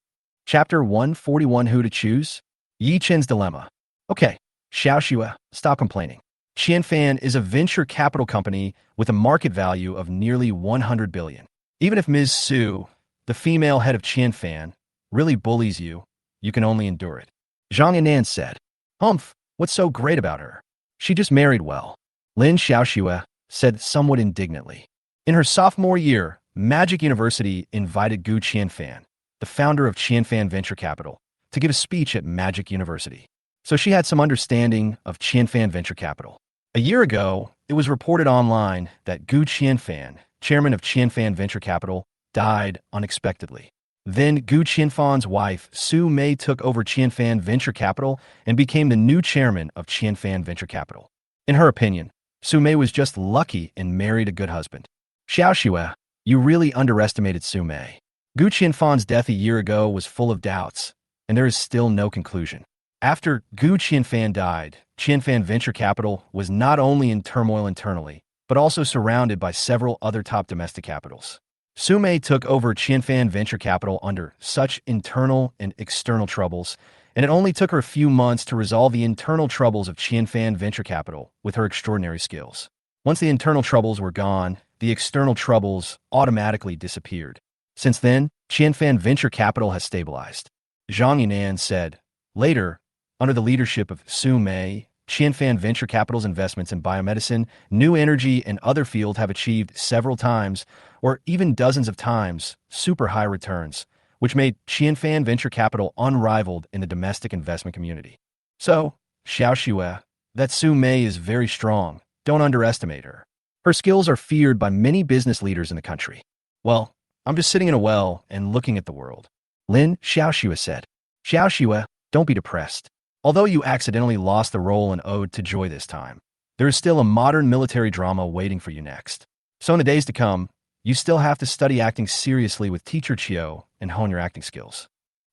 Chapter 141, Who to Choose? Ye Chun's Dilemma. Okay, Xiaoxue, stop complaining. Qianfan is a venture capital company with a market value of nearly 100 billion. Even if Ms. Su, the female head of Qianfan, really bullies you, you can only endure it. Zhang Yinan said. Humph, what's so great about her? She just married well. Lin Xiaoxue said somewhat indignantly. In her sophomore year, Magic University invited Gu Qianfan, the founder of Qianfan Venture Capital, to give a speech at Magic University. So she had some understanding of Qianfan Venture Capital. A year ago, it was reported online that Gu Qianfan, chairman of Qianfan Venture Capital, died unexpectedly. Then Gu Qianfan's wife, Su Mei, took over Qianfan Venture Capital and became the new chairman of Qianfan Venture Capital. In her opinion, Su Mei was just lucky and married a good husband. Xiaoxue, you really underestimated Su Mei. Gu Qianfan's death a year ago was full of doubts, and there is still no conclusion. After Gu Qianfan died, Qianfan Venture Capital was not only in turmoil internally, but also surrounded by several other top domestic capitals. Su Mei took over Qianfan Venture Capital under such internal and external troubles, and it only took her a few months to resolve the internal troubles of Qianfan Venture Capital with her extraordinary skills. Once the internal troubles were gone, the external troubles automatically disappeared. Since then, Qianfan Venture Capital has stabilized. Zhang Yinan said. Later, under the leadership of Su Mei, Qianfan Venture Capital's investments in biomedicine, new energy, and other fields have achieved several times, or even dozens of times, super high returns, which made Qianfan Venture Capital unrivaled in the domestic investment community. So, Xiaoxue, that Su Mei is very strong. Don't underestimate her. Her skills are feared by many business leaders in the country. Well, I'm just sitting in a well and looking at the world. Lin Xiaoxue said. Xiaoxue, don't be depressed. Although you accidentally lost the role in Ode to Joy this time, there is still a modern military drama waiting for you next. So in the days to come, you still have to study acting seriously with Teacher Chiu and hone your acting skills.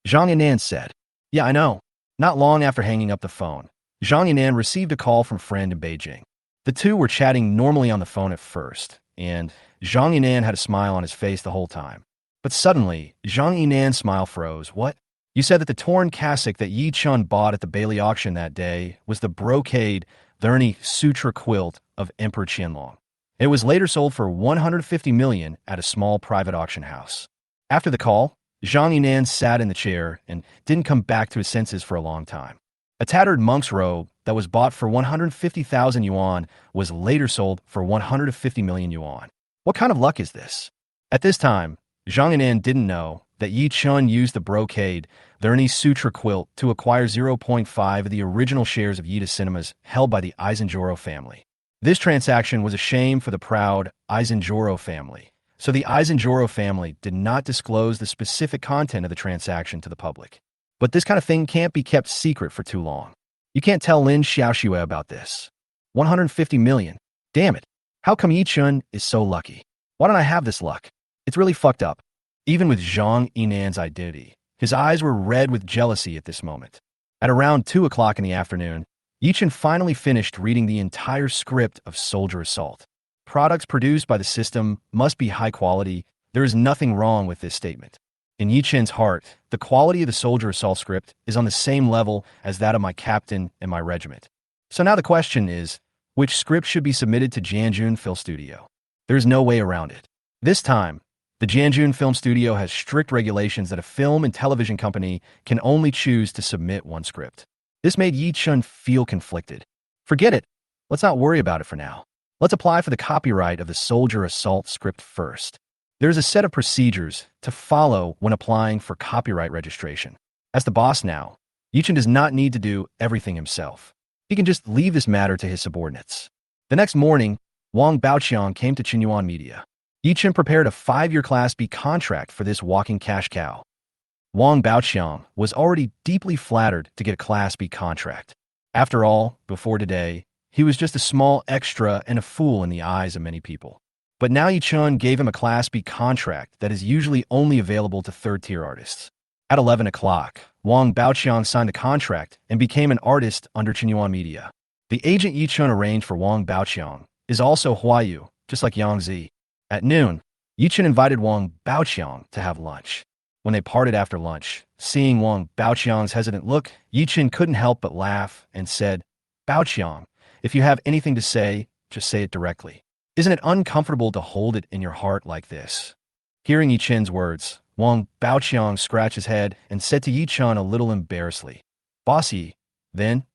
Zhang Yinan said. Yeah, I know. Not long after hanging up the phone, Zhang Yinan received a call from a friend in Beijing. The two were chatting normally on the phone at first, and Zhang Yinan had a smile on his face the whole time. But suddenly, Zhang Yinan's smile froze. What? You said that the torn cassock that Ye Chun bought at the Bailey auction that day was the brocade Lerny suitor quilt of Emperor Qianlong. It was later sold for 150 million at a small private auction house. After the call, Zhang Yinan sat in the chair and didn't come back to his senses for a long time. A tattered monk's robe that was bought for 150,000 yuan was later sold for 150 million yuan. What kind of luck is this? At this time, Zhang and An didn't know that Ye Chun used the brocade, the Ernie Sutra quilt, to acquire 0.5 of the original shares of Yida Cinemas held by the Eisenjoro family. This transaction was a shame for the proud Eisenjoro family, so the Eisenjoro family did not disclose the specific content of the transaction to the public. But this kind of thing can't be kept secret for too long. You can't tell Lin Xiaoxue about this. 150 million. Damn it. How come Ye Chun is so lucky? Why don't I have this luck? It's really fucked up. Even with Zhang Yinan's identity, his eyes were red with jealousy at this moment. At around 2 o'clock in the afternoon, Ye Chun finally finished reading the entire script of Soldier Assault. Products produced by the system must be high quality. There is nothing wrong with this statement. In Ye Chun's heart, the quality of the Soldier Assault script is on the same level as that of my captain and my regiment. So now the question is, which script should be submitted to Jianjun Film Studio? There's no way around it. This time, the Jianjun Film Studio has strict regulations that a film and television company can only choose to submit one script. This made Ye Chun feel conflicted. Forget it. Let's not worry about it for now. Let's apply for the copyright of the Soldier Assault script first. There's a set of procedures to follow when applying for copyright registration. As the boss now, Ye Chun does not need to do everything himself. He can just leave this matter to his subordinates. The next morning, Wang Baoqiang came to Qinyuan Media. Ye Chun prepared a 5-year Class B contract for this walking cash cow. Wang Baoqiang was already deeply flattered to get a Class B contract. After all, before today, he was just a small extra and a fool in the eyes of many people. But now Ye Chun gave him a Class B contract that is usually only available to third-tier artists. At 11 o'clock, Wang Baoqiang signed the contract and became an artist under Qinyuan Media. The agent Ye Chun arranged for Wang Baoqiang is also Huayu, just like Yang Zi. At noon, Ye Chun invited Wang Baoqiang to have lunch. When they parted after lunch, seeing Wang Baoqiang's hesitant look, Ye Chun couldn't help but laugh and said, "Baoqiang, if you have anything to say, just say it directly. Isn't it uncomfortable to hold it in your heart like this?" Hearing Ye Chun's words, Wang Baoqiang scratched his head and said to Ye Chun a little embarrassedly, "Bossy, then,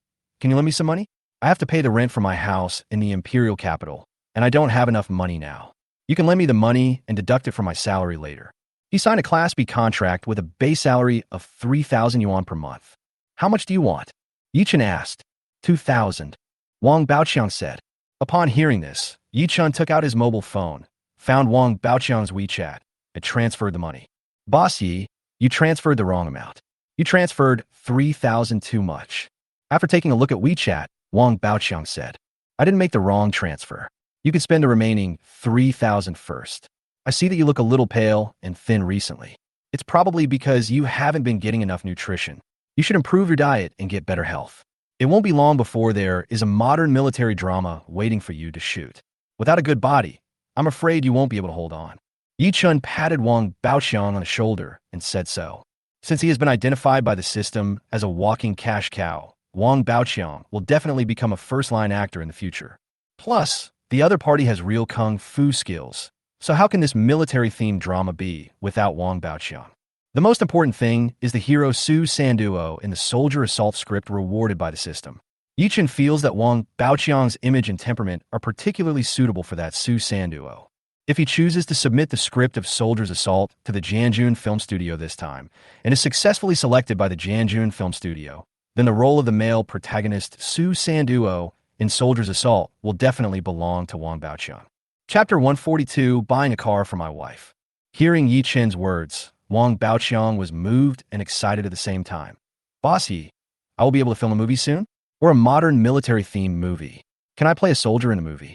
can you lend me some money? I have to pay the rent for my house in the imperial capital, and I don't have enough money now. You can lend me the money and deduct it from my salary later." He signed a Class B contract with a base salary of 3,000 yuan per month. "How much do you want?" Ye Chun asked. 2,000. Wang Baoqiang said. Upon hearing this, Ye Chun took out his mobile phone, found Wang Baoqiang's WeChat, and transferred the money. "Boss Yi, you transferred the wrong amount. You transferred 3,000 too much." After taking a look at WeChat, Wang Baoqiang said, "I didn't make the wrong transfer. You can spend the remaining 3,000 first. I see that you look a little pale and thin recently. It's probably because you haven't been getting enough nutrition. You should improve your diet and get better health. It won't be long before there is a modern military drama waiting for you to shoot. Without a good body, I'm afraid you won't be able to hold on." Ye Chun patted Wang Baoqiang on the shoulder and said so. Since he has been identified by the system as a walking cash cow, Wang Baoqiang will definitely become a first-line actor in the future. Plus, the other party has real kung fu skills. So how can this military-themed drama be without Wang Baoqiang? The most important thing is the hero Su Sanduo in the Soldier Assault script rewarded by the system. Ye Chun feels that Wang Baoqiang's image and temperament are particularly suitable for that Su Sanduo. If he chooses to submit the script of Soldier's Assault to the Jianjun Film Studio this time, and is successfully selected by the Jianjun Film Studio, then the role of the male protagonist Su Sanduo in Soldier's Assault will definitely belong to Wang Baoqiang. Chapter 142, Buying a Car for My Wife. Hearing Ye Chun's words, Wang Baoqiang was moved and excited at the same time. "Boss Yi, I will be able to film a movie soon? Or a modern military-themed movie? Can I play a soldier in a movie?"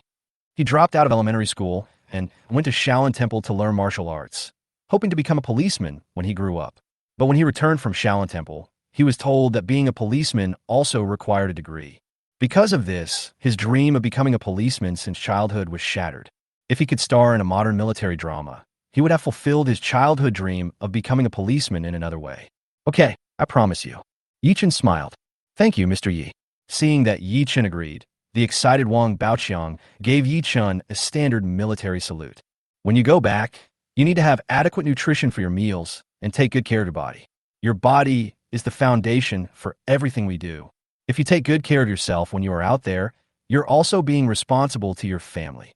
He dropped out of elementary school and went to Shaolin Temple to learn martial arts, hoping to become a policeman when he grew up. But when he returned from Shaolin Temple, he was told that being a policeman also required a degree. Because of this, his dream of becoming a policeman since childhood was shattered. If he could star in a modern military drama, he would have fulfilled his childhood dream of becoming a policeman in another way. "Okay, I promise you." Ye Chun smiled. "Thank you, Mr. Yi." Seeing that Ye Chun agreed, the excited Wang Baoqiang gave Ye Chun a standard military salute. "When you go back, you need to have adequate nutrition for your meals and take good care of your body. Your body is the foundation for everything we do. If you take good care of yourself when you are out there, you're also being responsible to your family.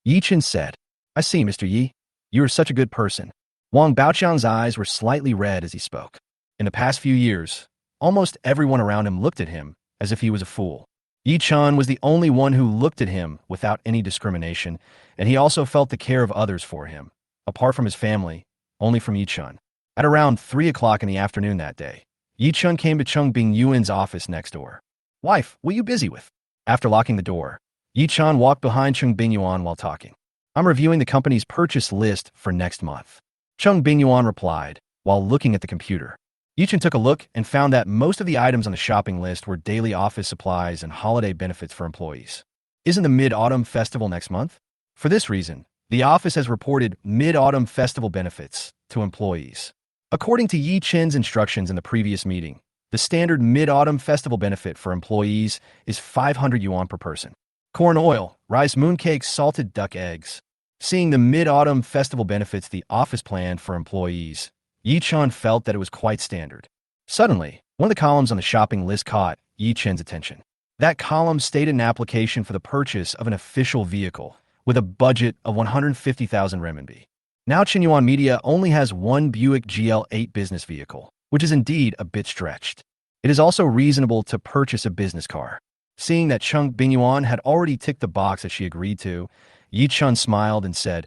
Ye Chun said, I see, Mr. Yi. You are such a good person. Wang Baoqiang's eyes were slightly red as he spoke. In the past few years, almost everyone around him looked at him as if he was a fool. Ye Chun was the only one who looked at him without any discrimination, and he also felt the care of others for him, apart from his family, only from Ye Chun. At around 3 o'clock in the afternoon that day, Ye Chun came to Cheng Bingyuan's office next door. Wife, what are you busy with? After locking the door, Ye Chun walked behind Cheng Bingyuan while talking. I'm reviewing the company's purchase list for next month. Cheng Bingyuan replied, while looking at the computer. Ye Chun took a look and found that most of the items on the shopping list were daily office supplies and holiday benefits for employees. Isn't the Mid-Autumn Festival next month? For this reason, the office has reported Mid-Autumn Festival benefits to employees. According to Ye Chun's instructions in the previous meeting, the standard Mid-Autumn Festival benefit for employees is 500 yuan per person. Corn oil, rice mooncakes, salted duck eggs. Seeing the Mid-Autumn Festival benefits the office planned for employees, Ye Chun felt that it was quite standard. Suddenly, one of the columns on the shopping list caught Ye Chun's attention. That column stated an application for the purchase of an official vehicle with a budget of 150,000 renminbi. Now Qinyuan Media only has one Buick GL8 business vehicle, which is indeed a bit stretched. It is also reasonable to purchase a business car. Seeing that Cheng Bingyuan had already ticked the box that she agreed to, Ye Chun smiled and said,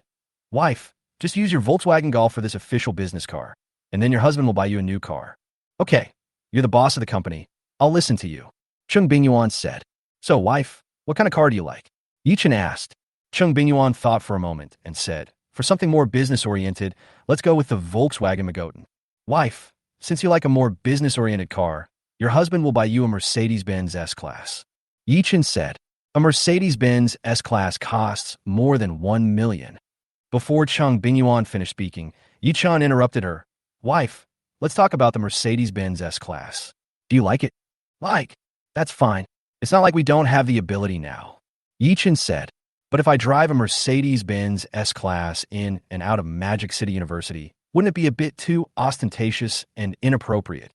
Wife, just use your Volkswagen Golf for this official business car, and then your husband will buy you a new car. Okay, you're the boss of the company. I'll listen to you. Cheng Bingyuan said. So, wife, what kind of car do you like? Ye Chun asked. Cheng Bingyuan thought for a moment and said, for something more business-oriented, let's go with the Volkswagen Magoten. Wife, since you like a more business-oriented car, your husband will buy you a Mercedes-Benz S-Class. Ye Chun said. A Mercedes-Benz S-Class costs more than 1 million. Before Cheng Bingyuan finished speaking, Ye Chun interrupted her. Wife, let's talk about the Mercedes-Benz S-Class. Do you like it? Like? That's fine. It's not like we don't have the ability now. Ye Chun said. But if I drive a Mercedes-Benz S-Class in and out of Magic City University, wouldn't it be a bit too ostentatious and inappropriate?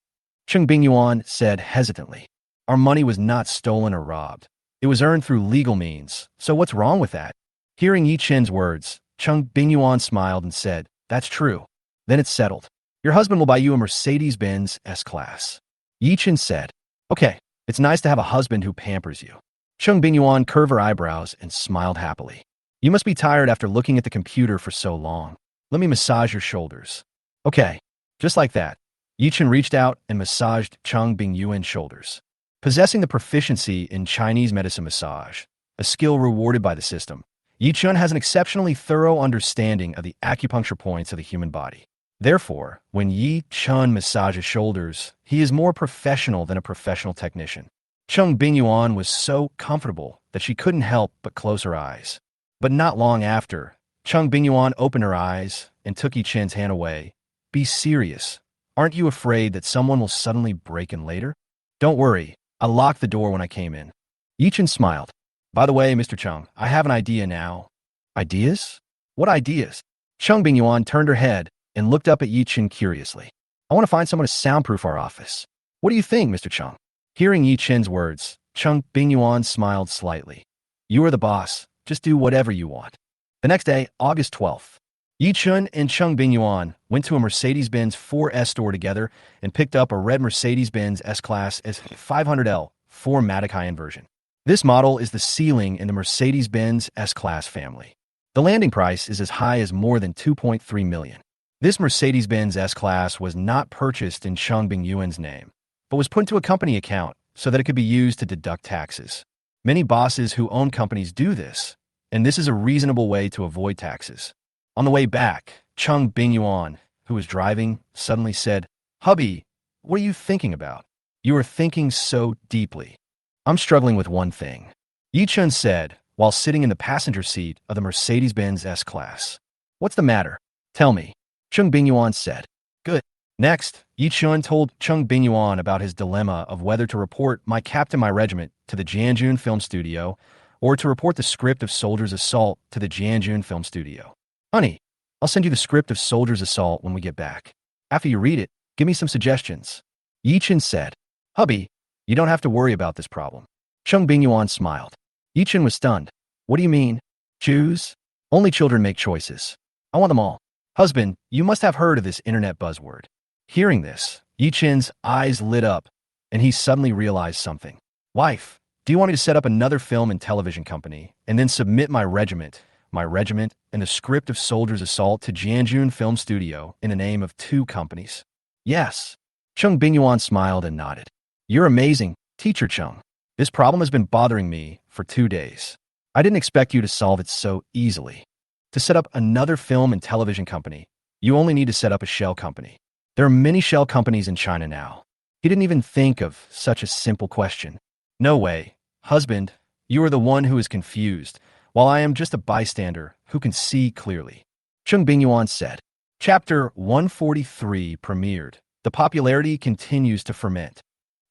Cheng Bingyuan said hesitantly. Our money was not stolen or robbed. It was earned through legal means, so what's wrong with that? Hearing Ye Chun's words, Cheng Bingyuan smiled and said, That's true. Then it's settled. Your husband will buy you a Mercedes-Benz S-Class. Ye Chun said, Okay, it's nice to have a husband who pampers you. Cheng Bingyuan curved her eyebrows and smiled happily. You must be tired after looking at the computer for so long. Let me massage your shoulders. Okay, just like that. Ye Chun reached out and massaged Cheng Bingyuan's shoulders. Possessing the proficiency in Chinese medicine massage, a skill rewarded by the system, Ye Chun has an exceptionally thorough understanding of the acupuncture points of the human body. Therefore, when Ye Chun massages shoulders, he is more professional than a professional technician. Cheng Bingyuan was so comfortable that she couldn't help but close her eyes. But not long after, Cheng Bingyuan opened her eyes and took Ye Chun's hand away. Be serious. Aren't you afraid that someone will suddenly break in later? Don't worry. I locked the door when I came in. Ye Chun smiled. By the way, Mr. Chung, I have an idea now. Ideas? What ideas? Cheng Bingyuan turned her head and looked up at Ye Chun curiously. I want to find someone to soundproof our office. What do you think, Mr. Chung? Hearing Ye Chun's words, Cheng Bingyuan smiled slightly. You are the boss. Just do whatever you want. The next day, August 12th, Ye Chun and Cheng Bingyuan went to a Mercedes-Benz 4S store together and picked up a red Mercedes-Benz S-Class as 500L 4MATIC high-end version. This model is the ceiling in the Mercedes-Benz S-Class family. The landing price is as high as more than 2.3 million. This Mercedes-Benz S-Class was not purchased in Cheng Bingyuan's name, but was put into a company account so that it could be used to deduct taxes. Many bosses who own companies do this, and this is a reasonable way to avoid taxes. On the way back, Cheng Bingyuan, who was driving, suddenly said, Hubby, what are you thinking about? You are thinking so deeply. I'm struggling with one thing. Ye Chun said, while sitting in the passenger seat of the Mercedes-Benz S-Class. What's the matter? Tell me. Cheng Bingyuan said. Good. Next, Ye Chun told Cheng Bingyuan about his dilemma of whether to report My Captain, My Regiment to the Jianjun Film Studio or to report the script of Soldier's Assault to the Jianjun Film Studio. Honey, I'll send you the script of Soldier's Assault when we get back. After you read it, give me some suggestions. Ye Chun said. Hubby, You don't have to worry about this problem. Cheng Bingyuan smiled. Ye Chun was stunned. What do you mean? Choose? Only children make choices. I want them all. Husband, you must have heard of this internet buzzword. Hearing this, Ye Chun's eyes lit up, and he suddenly realized something. Wife, do you want me to set up another film and television company and then submit my regiment, and the script of Soldier's Assault to Jianjun Film Studio in the name of 2 companies? Yes. Cheng Bingyuan smiled and nodded. You're amazing, Teacher Chung. This problem has been bothering me for 2 days. I didn't expect you to solve it so easily. To set up another film and television company, you only need to set up a shell company. There are many shell companies in China now. He didn't even think of such a simple question. No way. Husband, you are the one who is confused, while I am just a bystander who can see clearly. Cheng Bingyuan said. Chapter 143 premiered. The popularity continues to ferment.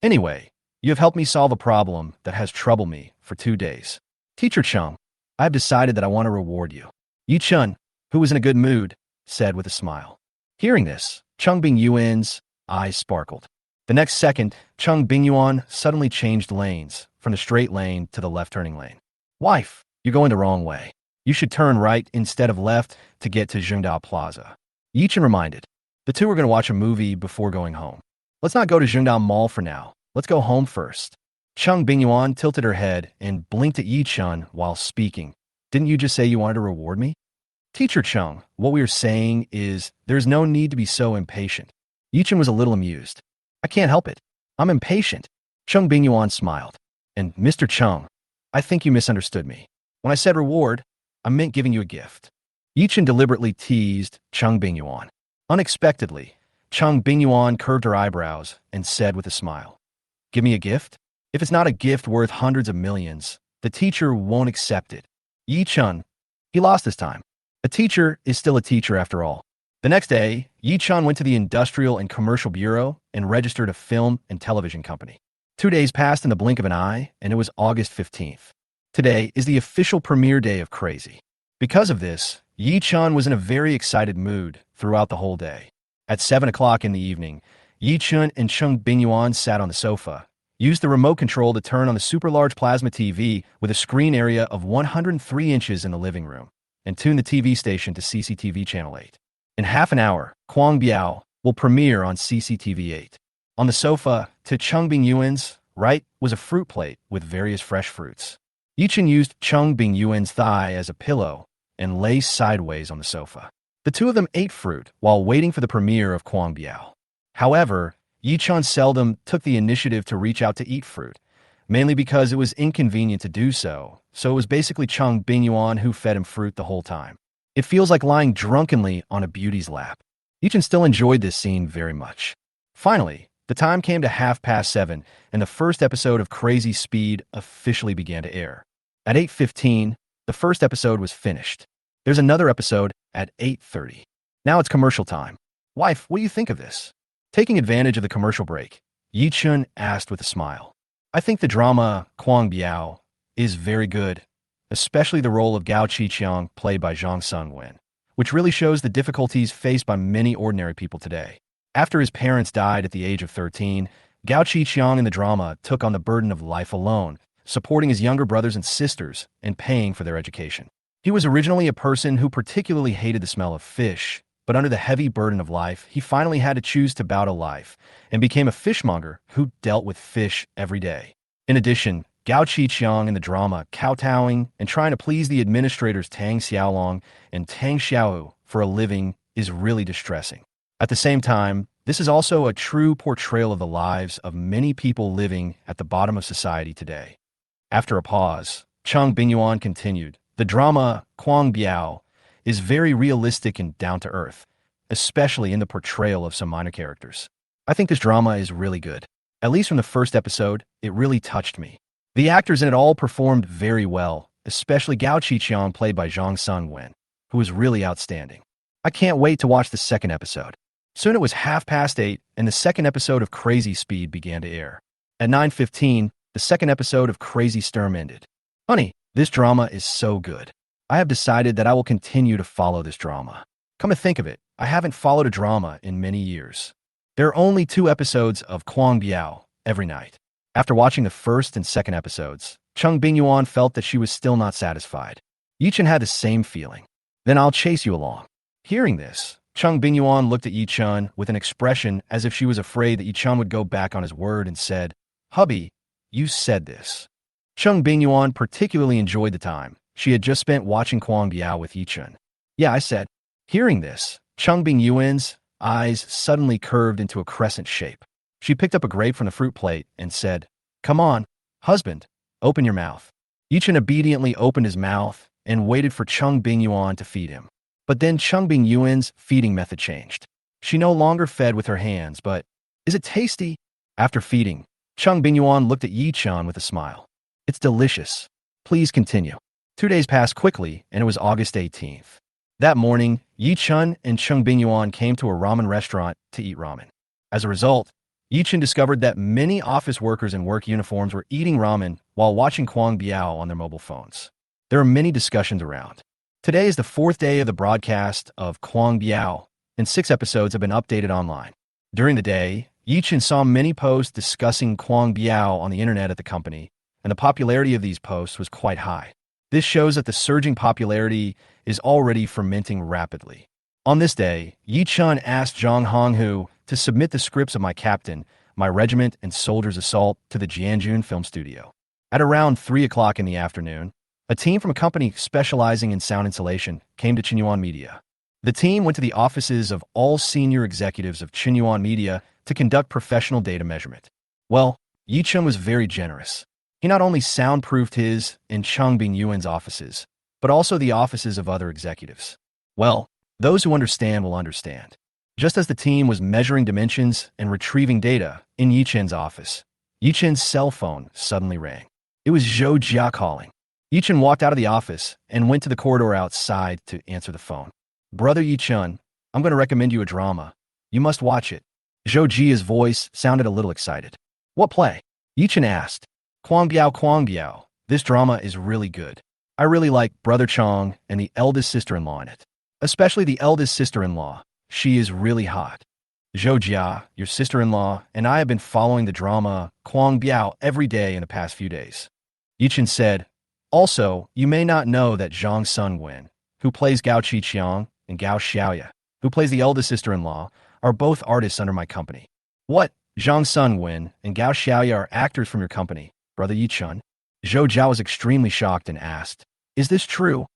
Anyway, you have helped me solve a problem that has troubled me for 2 days. Teacher Chung, I have decided that I want to reward you. Ye Chun, who was in a good mood, said with a smile. Hearing this, Cheng Bingyuan's eyes sparkled. The next second, Cheng Bingyuan suddenly changed lanes, from the straight lane to the left-turning lane. Wife, you're going the wrong way. You should turn right instead of left to get to Zhengdao Plaza. Ye Chun reminded. The 2 were going to watch a movie before going home. Let's not go to Zhengdao Mall for now. Let's go home first. Cheng Bingyuan tilted her head and blinked at Ye Chun while speaking. Didn't you just say you wanted to reward me? Teacher Chung, what we are saying is there's no need to be so impatient. Ye Chun was a little amused. I can't help it. I'm impatient. Cheng Bingyuan smiled. And Mr. Chung, I think you misunderstood me. When I said reward, I meant giving you a gift. Ye Chun deliberately teased Cheng Bingyuan. Unexpectedly, Cheng Bingyuan curved her eyebrows and said with a smile, Give me a gift? If it's not a gift worth hundreds of millions, the teacher won't accept it. Ye Chun, he lost this time. A teacher is still a teacher after all. The next day, Ye Chun went to the Industrial and Commercial Bureau and registered a film and television company. 2 days passed in the blink of an eye, and it was August 15th. Today is the official premiere day of Crazy. Because of this, Ye Chun was in a very excited mood throughout the whole day. At 7 o'clock in the evening, Ye Chun and Cheng Bingyuan sat on the sofa, used the remote control to turn on the super large plasma TV with a screen area of 103 inches in the living room, and tune the TV station to CCTV Channel 8. In half an hour, Kwang Biao will premiere on CCTV 8. On the sofa, to Cheng Bingyuan's right was a fruit plate with various fresh fruits. Ye Chun used Cheng Bingyuan's thigh as a pillow and lay sideways on the sofa. The 2 of them ate fruit while waiting for the premiere of Kwang Biao. However, Ye Chun seldom took the initiative to reach out to eat fruit, mainly because it was inconvenient to do so, so it was basically Cheng Bingyuan who fed him fruit the whole time. It feels like lying drunkenly on a beauty's lap. Ye Chun still enjoyed this scene very much. Finally, the time came to 7:30, and the first episode of Crazy Speed officially began to air. At 8:15, the first episode was finished. There's another episode at 8:30. Now it's commercial time. Wife, what do you think of this? Taking advantage of the commercial break, Ye Chun asked with a smile. I think the drama Kwang Biao is very good, especially the role of Gao Qiqiang played by Zhang Sungwen, which really shows the difficulties faced by many ordinary people today. After his parents died at the age of 13, Gao Qiqiang in the drama took on the burden of life alone, supporting his younger brothers and sisters and paying for their education. He was originally a person who particularly hated the smell of fish, but under the heavy burden of life, he finally had to choose to bow to life and became a fishmonger who dealt with fish every day. In addition, Gao Qiqiang in the drama kowtowing and trying to please the administrators Tang Xiaolong and Tang Xiaohu for a living is really distressing. At the same time, this is also a true portrayal of the lives of many people living at the bottom of society today. After a pause, Cheng Bingyuan continued, the drama Kwang Biao is very realistic and down-to-earth, especially in the portrayal of some minor characters. I think this drama is really good. At least from the first episode, it really touched me. The actors in it all performed very well, especially Gao Qiqiang played by Zhang Sungwen, who was really outstanding. I can't wait to watch the second episode. Soon it was 8:30, and the second episode of Crazy Speed began to air. At 9:15, the second episode of Crazy Sturm ended. Honey, this drama is so good. I have decided that I will continue to follow this drama. Come to think of it, I haven't followed a drama in many years. There are only 2 episodes of Kwang Biao every night. After watching the first and second episodes, Cheng Bingyuan felt that she was still not satisfied. Ye Chun had the same feeling. Then I'll chase you along. Hearing this, Cheng Bingyuan looked at Ye Chun with an expression as if she was afraid that Ye Chun would go back on his word and said, "Hubby, you said this." Cheng Bingyuan particularly enjoyed the time she had just spent watching Kwang Biao with Ye Chun. "Yeah, I said." Hearing this, Cheng Bingyuan's eyes suddenly curved into a crescent shape. She picked up a grape from the fruit plate and said, "Come on, husband, open your mouth." Ye Chun obediently opened his mouth and waited for Cheng Bingyuan to feed him. But then Cheng Bingyuan's feeding method changed. She no longer fed with her hands, but, "Is it tasty?" After feeding, Cheng Bingyuan looked at Ye Chun with a smile. "It's delicious. Please continue." 2 days passed quickly, and it was August 18th. That morning, Ye Chun and Cheng Bingyuan came to a ramen restaurant to eat ramen. As a result, Ye Chun discovered that many office workers in work uniforms were eating ramen while watching Kwang Biao on their mobile phones. There are many discussions around. Today is the 4th day of the broadcast of Kwang Biao, and 6 episodes have been updated online. During the day, Ye Chun saw many posts discussing Kwang Biao on the internet at the company, and the popularity of these posts was quite high. This shows that the surging popularity is already fermenting rapidly. On this day, Ye Chun asked Zhang Honghu to submit the scripts of My Captain, My Regiment, and Soldier's Assault to the Jianjun Film Studio. At around 3 o'clock in the afternoon, a team from a company specializing in sound insulation came to Qinyuan Media. The team went to the offices of all senior executives of Qinyuan Media to conduct professional data measurement. Well, Ye Chun was very generous. He not only soundproofed his and Cheng Bingyuan's offices, but also the offices of other executives. Well, those who understand will understand. Just as the team was measuring dimensions and retrieving data in Ye Chun's office, Ye Chun's cell phone suddenly rang. It was Zhou Jia calling. Ye Chun walked out of the office and went to the corridor outside to answer the phone. "Brother Ye Chun, I'm going to recommend you a drama. You must watch it." Zhou Jia's voice sounded a little excited. "What play?" Ye Chun asked. Kwang Biao, Kwang Biao. This drama is really good. I really like Brother Chong and the eldest sister-in-law in it. Especially the eldest sister-in-law. She is really hot. Zhou Jia, your sister-in-law, and I have been following the drama Kwang Biao every day in the past few days. Ye Chun said, "Also, you may not know that Zhang Sunwen, who plays Gao Qiqiang, and Gao Xiaoya, who plays the eldest sister-in-law, are both artists under my company." "What? Zhang Sunwen and Gao Xiaoya are actors from your company, Brother Ye Chun?" Zhou Jia was extremely shocked and asked, "Is this true?"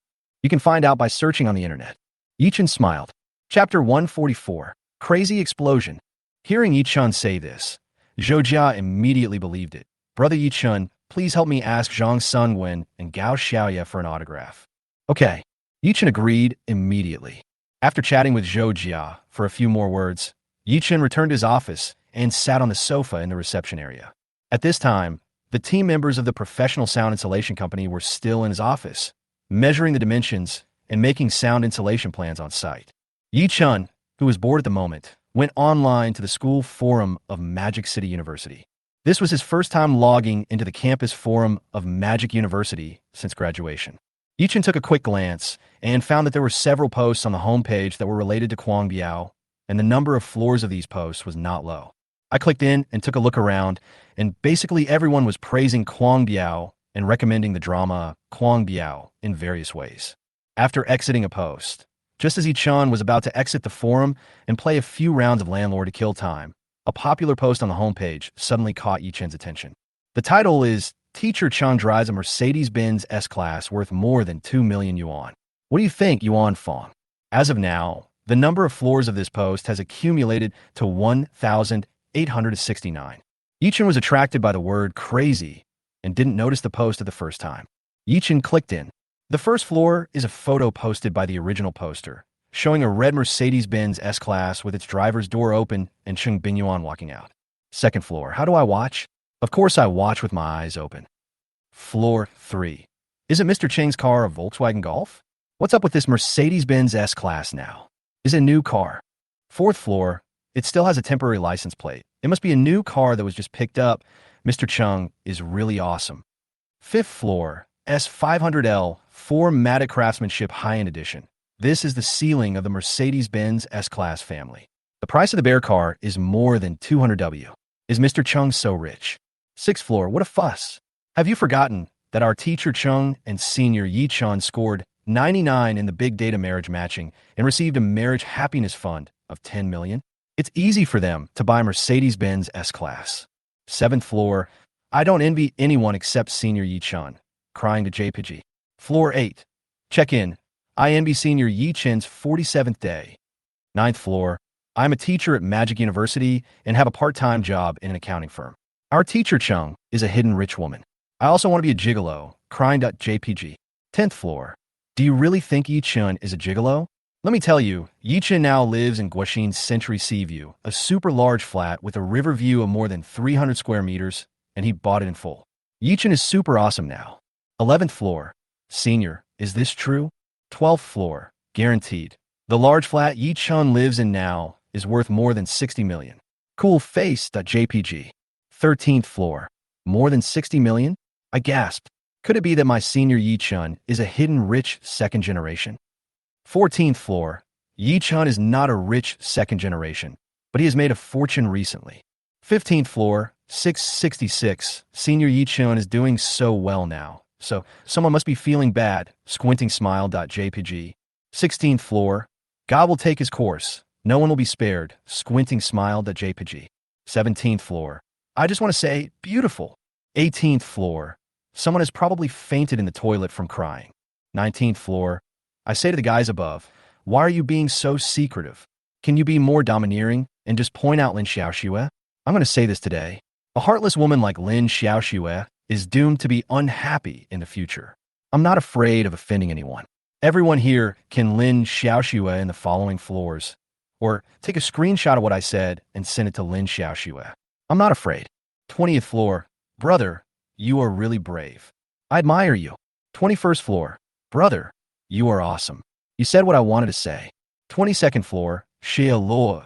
"You can find out by searching on the internet." Ye Chun smiled. Chapter 144, Crazy Explosion. Hearing Ye Chun say this, Zhou Jia immediately believed it. "Brother Ye Chun, please help me ask Zhang Sunwen and Gao Xiaoya for an autograph." "Okay." Ye Chun agreed immediately. After chatting with Zhou Jia for a few more words, Ye Chun returned to his office and sat on the sofa in the reception area. At this time, the team members of the professional sound insulation company were still in his office, measuring the dimensions and making sound insulation plans on site. Ye Chun, who was bored at the moment, went online to the school forum of Magic City University. This was his first time logging into the campus forum of Magic University since graduation. Ye Chun took a quick glance and found that there were several posts on the homepage that were related to Kwang Biao, and the number of floors of these posts was not low. I clicked in and took a look around, and basically everyone was praising Kwang Biao and recommending the drama Kwang Biao in various ways. After exiting a post, just as Ye Chun was about to exit the forum and play a few rounds of Landlord to kill time, a popular post on the homepage suddenly caught Ye Chun's attention. The title is, "Teacher Chung drives a Mercedes-Benz S-Class worth more than 2 million yuan. What do you think, Yuan Fong?" As of now, the number of floors of this post has accumulated to 1,869. Ye Chun was attracted by the word crazy and didn't notice the post at the first time. Ye Chun clicked in. The first floor is a photo posted by the original poster, showing a red Mercedes-Benz S-Class with its driver's door open and Cheng Bingyuan walking out. Second floor, how do I watch? Of course I watch with my eyes open. Floor 3. Isn't Mr. Cheng's car a Volkswagen Golf? What's up with this Mercedes-Benz S-Class now? Is it a new car? Fourth floor, it still has a temporary license plate. It must be a new car that was just picked up. Mr. Chung is really awesome. Fifth floor, S500L, 4-matic craftsmanship high-end edition. This is the ceiling of the Mercedes-Benz S-Class family. The price of the bear car is more than 200 W. Is Mr. Chung so rich? Sixth floor, what a fuss. Have you forgotten that our teacher Chung and senior Ye Chun scored 99 in the big data marriage matching and received a marriage happiness fund of 10 million? It's easy for them to buy Mercedes-Benz S-Class. Seventh floor, I don't envy anyone except senior Ye Chun, crying to JPG. Floor 8, check in. I envy senior Ye Chen's 47th day. Ninth floor, I'm a teacher at Magic University and have a part-time job in an accounting firm. Our teacher Chung is a hidden rich woman. I also want to be a gigolo, crying.jpg. 10th floor. Do you really think Ye Chun is a gigolo? Let me tell you, Ye Chun now lives in Guaxin's Century Seaview, a super large flat with a river view of more than 300 square meters, and he bought it in full. Ye Chun is super awesome now. 11th floor. Senior, is this true? 12th floor. Guaranteed. The large flat Ye Chun lives in now is worth more than 60 million. Cool face.jpg. 13th floor. More than 60 million? I gasped. Could it be that my senior Ye Chun is a hidden rich second generation? 14th floor. Ye Chun is not a rich second generation, but he has made a fortune recently. 15th floor. 666. Senior Ye Chun is doing so well now, so someone must be feeling bad. Squinting smile.jpg. 16th floor. God will take his course. No one will be spared. Squinting smile.jpg. 17th floor. I just want to say, beautiful. 18th floor. Someone has probably fainted in the toilet from crying. 19th floor. I say to the guys above, why are you being so secretive? Can you be more domineering and just point out Lin Xiaoxue? I'm going to say this today. A heartless woman like Lin Xiaoxue is doomed to be unhappy in the future. I'm not afraid of offending anyone. Everyone here can Lin Xiaoxue in the following floors, or take a screenshot of what I said and send it to Lin Xiaoxue. I'm not afraid. 20th floor. Brother, you are really brave. I admire you. 21st floor. Brother, you are awesome. You said what I wanted to say. 22nd floor. Xia Luo.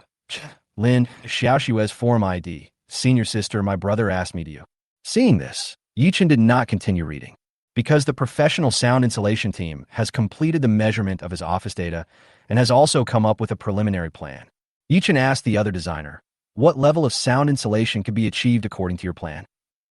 Lin Xiaoxue's form ID. Senior sister, my brother asked me to you. Seeing this, Ye Chun did not continue reading. Because the professional sound insulation team has completed the measurement of his office data and has also come up with a preliminary plan. Ye Chun asked the other designer, what level of sound insulation could be achieved according to your plan?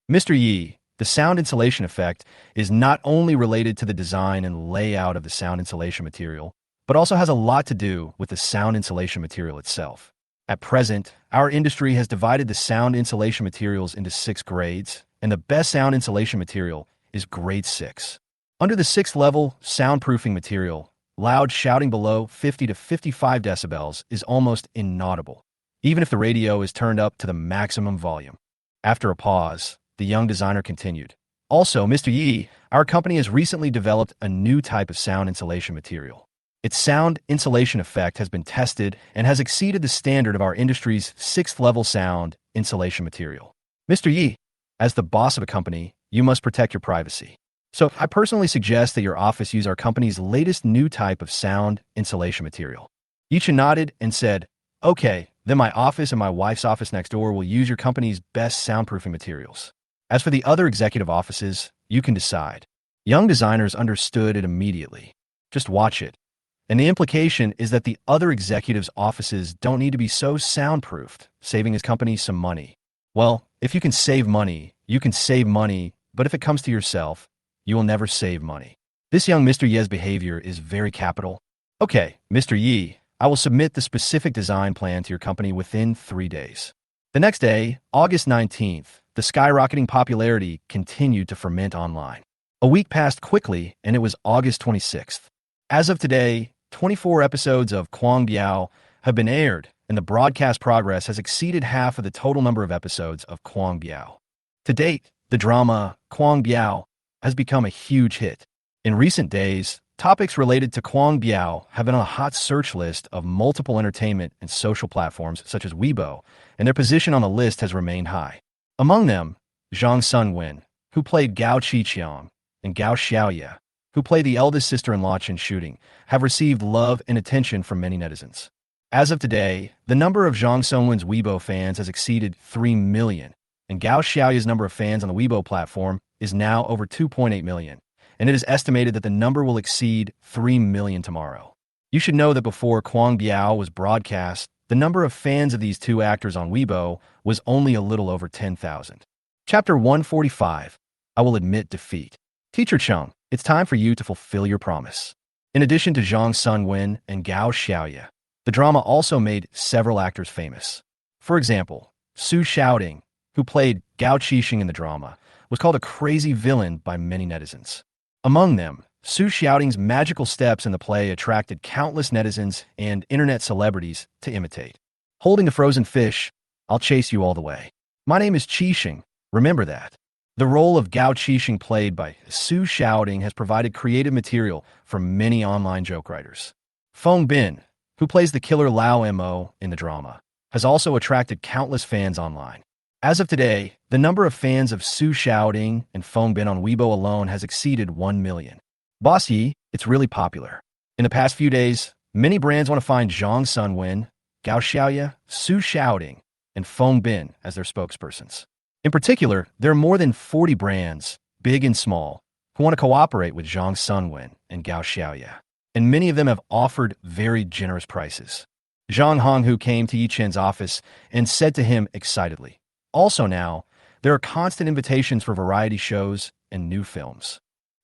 Mr. Yi, the sound insulation effect is not only related to the design and layout of the sound insulation material, but also has a lot to do with the sound insulation material itself. At present, our industry has divided the sound insulation materials into 6 grades, and the best sound insulation material is grade 6. Under the 6th level, soundproofing material, loud shouting below 50 to 55 decibels is almost inaudible, even if the radio is turned up to the maximum volume. After a pause, the young designer continued. Also, Mr. Yi, our company has recently developed a new type of sound insulation material. Its sound insulation effect has been tested and has exceeded the standard of our industry's 6th level sound insulation material. Mr. Yi, as the boss of a company, you must protect your privacy. So I personally suggest that your office use our company's latest new type of sound insulation material. Ye Chun nodded and said, okay, then my office and my wife's office next door will use your company's best soundproofing materials. As for the other executive offices, you can decide. Young designers understood it immediately. Just watch it. And the implication is that the other executives' offices don't need to be so soundproofed, saving his company some money. Well, if you can save money, you can save money, but if it comes to yourself, you will never save money. This young Mr. Ye's behavior is very capital. Okay, Mr. Yi, I will submit the specific design plan to your company within 3 days. The next day, August 19th, the skyrocketing popularity continued to ferment online. A week passed quickly, and it was August 26th. As of today, 24 episodes of Kwang Biao have been aired, and the broadcast progress has exceeded half of the total number of episodes of Kwang Biao. To date, the drama Kwang Biao has become a huge hit. In recent days, topics related to Kwang Biao have been on a hot search list of multiple entertainment and social platforms such as Weibo, and their position on the list has remained high. Among them, Zhang Sunwen, who played Gao Qiqiang, and Gao Xiaoye, who play the eldest sister-in-law Chen shooting, have received love and attention from many netizens. As of today, the number of Zhang Sunwen's Weibo fans has exceeded 3 million, and Gao Xiaoye's number of fans on the Weibo platform is now over 2.8 million, and it is estimated that the number will exceed 3 million tomorrow. You should know that before Kwang Biao was broadcast, the number of fans of these two actors on Weibo was only a little over 10,000. Chapter 145. I will admit defeat. Teacher Chung, it's time for you to fulfill your promise. In addition to Zhang Sunwen and Gao Xiaoye, the drama also made several actors famous. For example, Su Xiaoding, who played Gao Qixing in the drama, was called a crazy villain by many netizens. Among them, Su Xiaoding's magical steps in the play attracted countless netizens and internet celebrities to imitate. Holding a frozen fish, I'll chase you all the way. My name is Qixing, remember that. The role of Gao Qixing played by Su Xiaoding has provided creative material for many online joke writers. Feng Bin, who plays the killer Lao Mo in the drama, has also attracted countless fans online. As of today, the number of fans of Su Xiaoding and Feng Bin on Weibo alone has exceeded 1 million. Boss Yi, it's really popular. In the past few days, many brands want to find Zhang Sunwen, Gao Xiaoye, Su Xiaoding, and Feng Bin as their spokespersons. In particular, there are more than 40 brands, big and small, who want to cooperate with Zhang Sunwen and Gao Xiaoye, and many of them have offered very generous prices. Zhang Honghu came to Ye Chun's office and said to him excitedly, "Also now, there are constant invitations for variety shows and new films."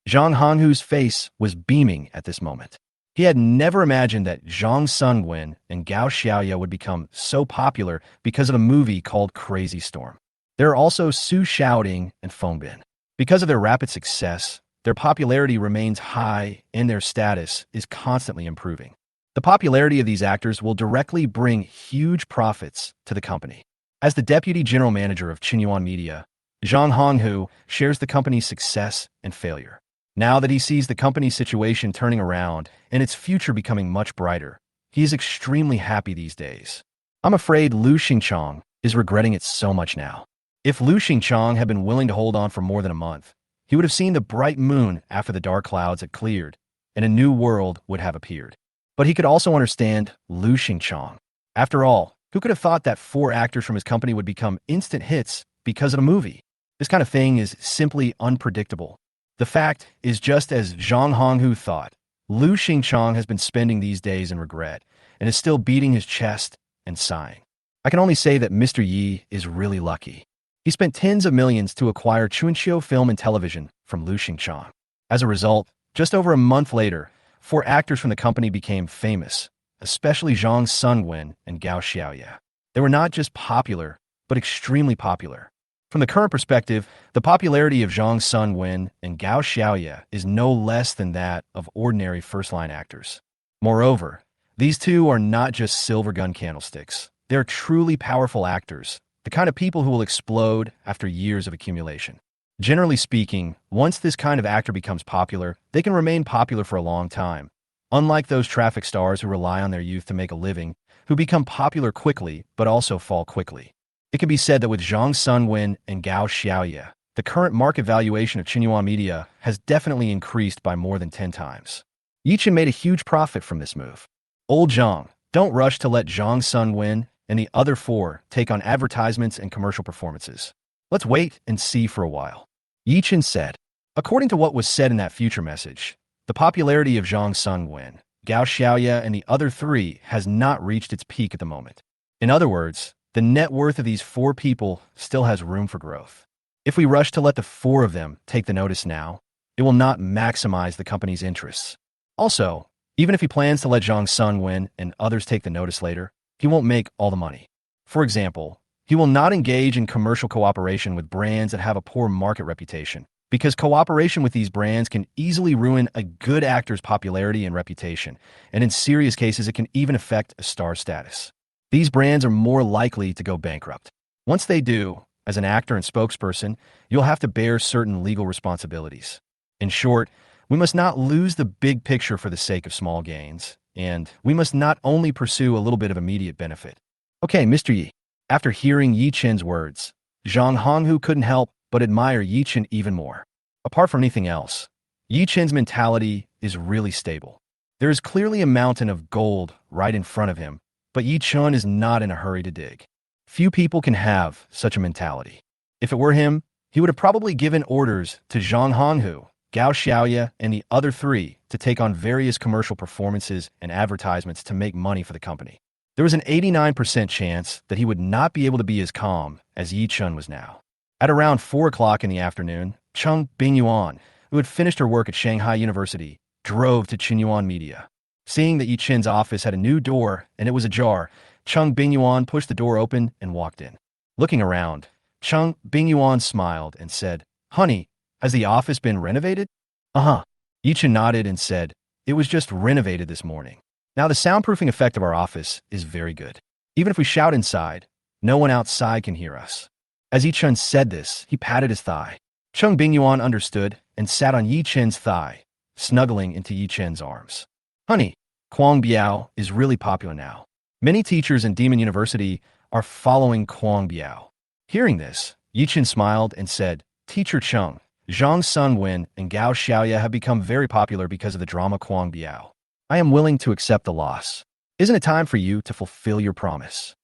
Zhang Honghu's face was beaming at this moment. He had never imagined that Zhang Sunwen and Gao Xiaoye would become so popular because of a movie called Crazy Storm. There are also Su Xiaoding and Feng Bin. Because of their rapid success, their popularity remains high and their status is constantly improving. The popularity of these actors will directly bring huge profits to the company. As the deputy general manager of Bingyuan Media, Zhang Honghu shares the company's success and failure. Now that he sees the company's situation turning around and its future becoming much brighter, he is extremely happy these days. I'm afraid Lu Xingchong is regretting it so much now. If Lu Xingchong had been willing to hold on for more than a month, he would have seen the bright moon after the dark clouds had cleared, and a new world would have appeared. But he could also understand Lu Xingchong. After all, who could have thought that 4 actors from his company would become instant hits because of a movie? This kind of thing is simply unpredictable. The fact is, just as Zhang Honghu thought, Lu Xingchong has been spending these days in regret and is still beating his chest and sighing. I can only say that Mr. Yi is really lucky. He spent tens of millions to acquire Chunqiu Film and Television from Lu Xingchong. As a result, just over a month later, 4 actors from the company became famous, especially Zhang Sunwen and Gao Xiaoye. They were not just popular, but extremely popular. From the current perspective, the popularity of Zhang Sunwen and Gao Xiaoye is no less than that of ordinary first-line actors. Moreover, these two are not just silver gun candlesticks. They're truly powerful actors, the kind of people who will explode after years of accumulation. Generally speaking, once this kind of actor becomes popular, they can remain popular for a long time. Unlike those traffic stars who rely on their youth to make a living, who become popular quickly but also fall quickly. It can be said that with Zhang Sunwen and Gao Xiaoye, the current market valuation of Bingyuan Media has definitely increased by more than 10 times. Ye Chun made a huge profit from this move. Old Zhang, don't rush to let Zhang Sunwen and the other 4 take on advertisements and commercial performances. Let's wait and see for a while. Ye Chun said. According to what was said in that future message, the popularity of Zhang Sunwen, Gao Xiaoye, and the other 3 has not reached its peak at the moment. In other words, the net worth of these 4 people still has room for growth. If we rush to let the 4 of them take the notice now, it will not maximize the company's interests. Also, even if he plans to let Zhang Sunwen and others take the notice later, he won't make all the money. For example, he will not engage in commercial cooperation with brands that have a poor market reputation, because cooperation with these brands can easily ruin a good actor's popularity and reputation, and in serious cases it can even affect a star's status. These brands are more likely to go bankrupt. Once they do, as an actor and spokesperson, you'll have to bear certain legal responsibilities. In short, we must not lose the big picture for the sake of small gains, and we must not only pursue a little bit of immediate benefit. Okay, Mr. Yi. After hearing Ye Chun's words, Zhang Honghu couldn't help but admire Ye Chun even more. Apart from anything else, Ye Chun's mentality is really stable. There is clearly a mountain of gold right in front of him, but Ye Chun is not in a hurry to dig. Few people can have such a mentality. If it were him, he would have probably given orders to Zhang Honghu, Gao Xiaoye, and the other 3 to take on various commercial performances and advertisements to make money for the company. There was an 89% chance that he would not be able to be as calm as Ye Chun was now. At around 4 o'clock in the afternoon, Cheng Bingyuan, who had finished her work at Shanghai University, drove to Qinyuan Media. Seeing that Ye Chun's office had a new door and it was ajar, Cheng Bingyuan pushed the door open and walked in. Looking around, Cheng Bingyuan smiled and said, "Honey, has the office been renovated?" "Uh-huh." Ye Chun nodded and said, "It was just renovated this morning. Now the soundproofing effect of our office is very good. Even if we shout inside, no one outside can hear us." As Ye Chun said this, he patted his thigh. Cheng Bingyuan understood and sat on Ye Chun's thigh, snuggling into Ye Chun's arms. "Honey, Kwang Biao is really popular now. Many teachers in Demon University are following Kwang Biao." Hearing this, Ye Chun smiled and said, "Teacher Chung, Zhang Sunwen and Gao Xiaoya have become very popular because of the drama Kwang Biao. I am willing to accept the loss. Isn't it time for you to fulfill your promise?"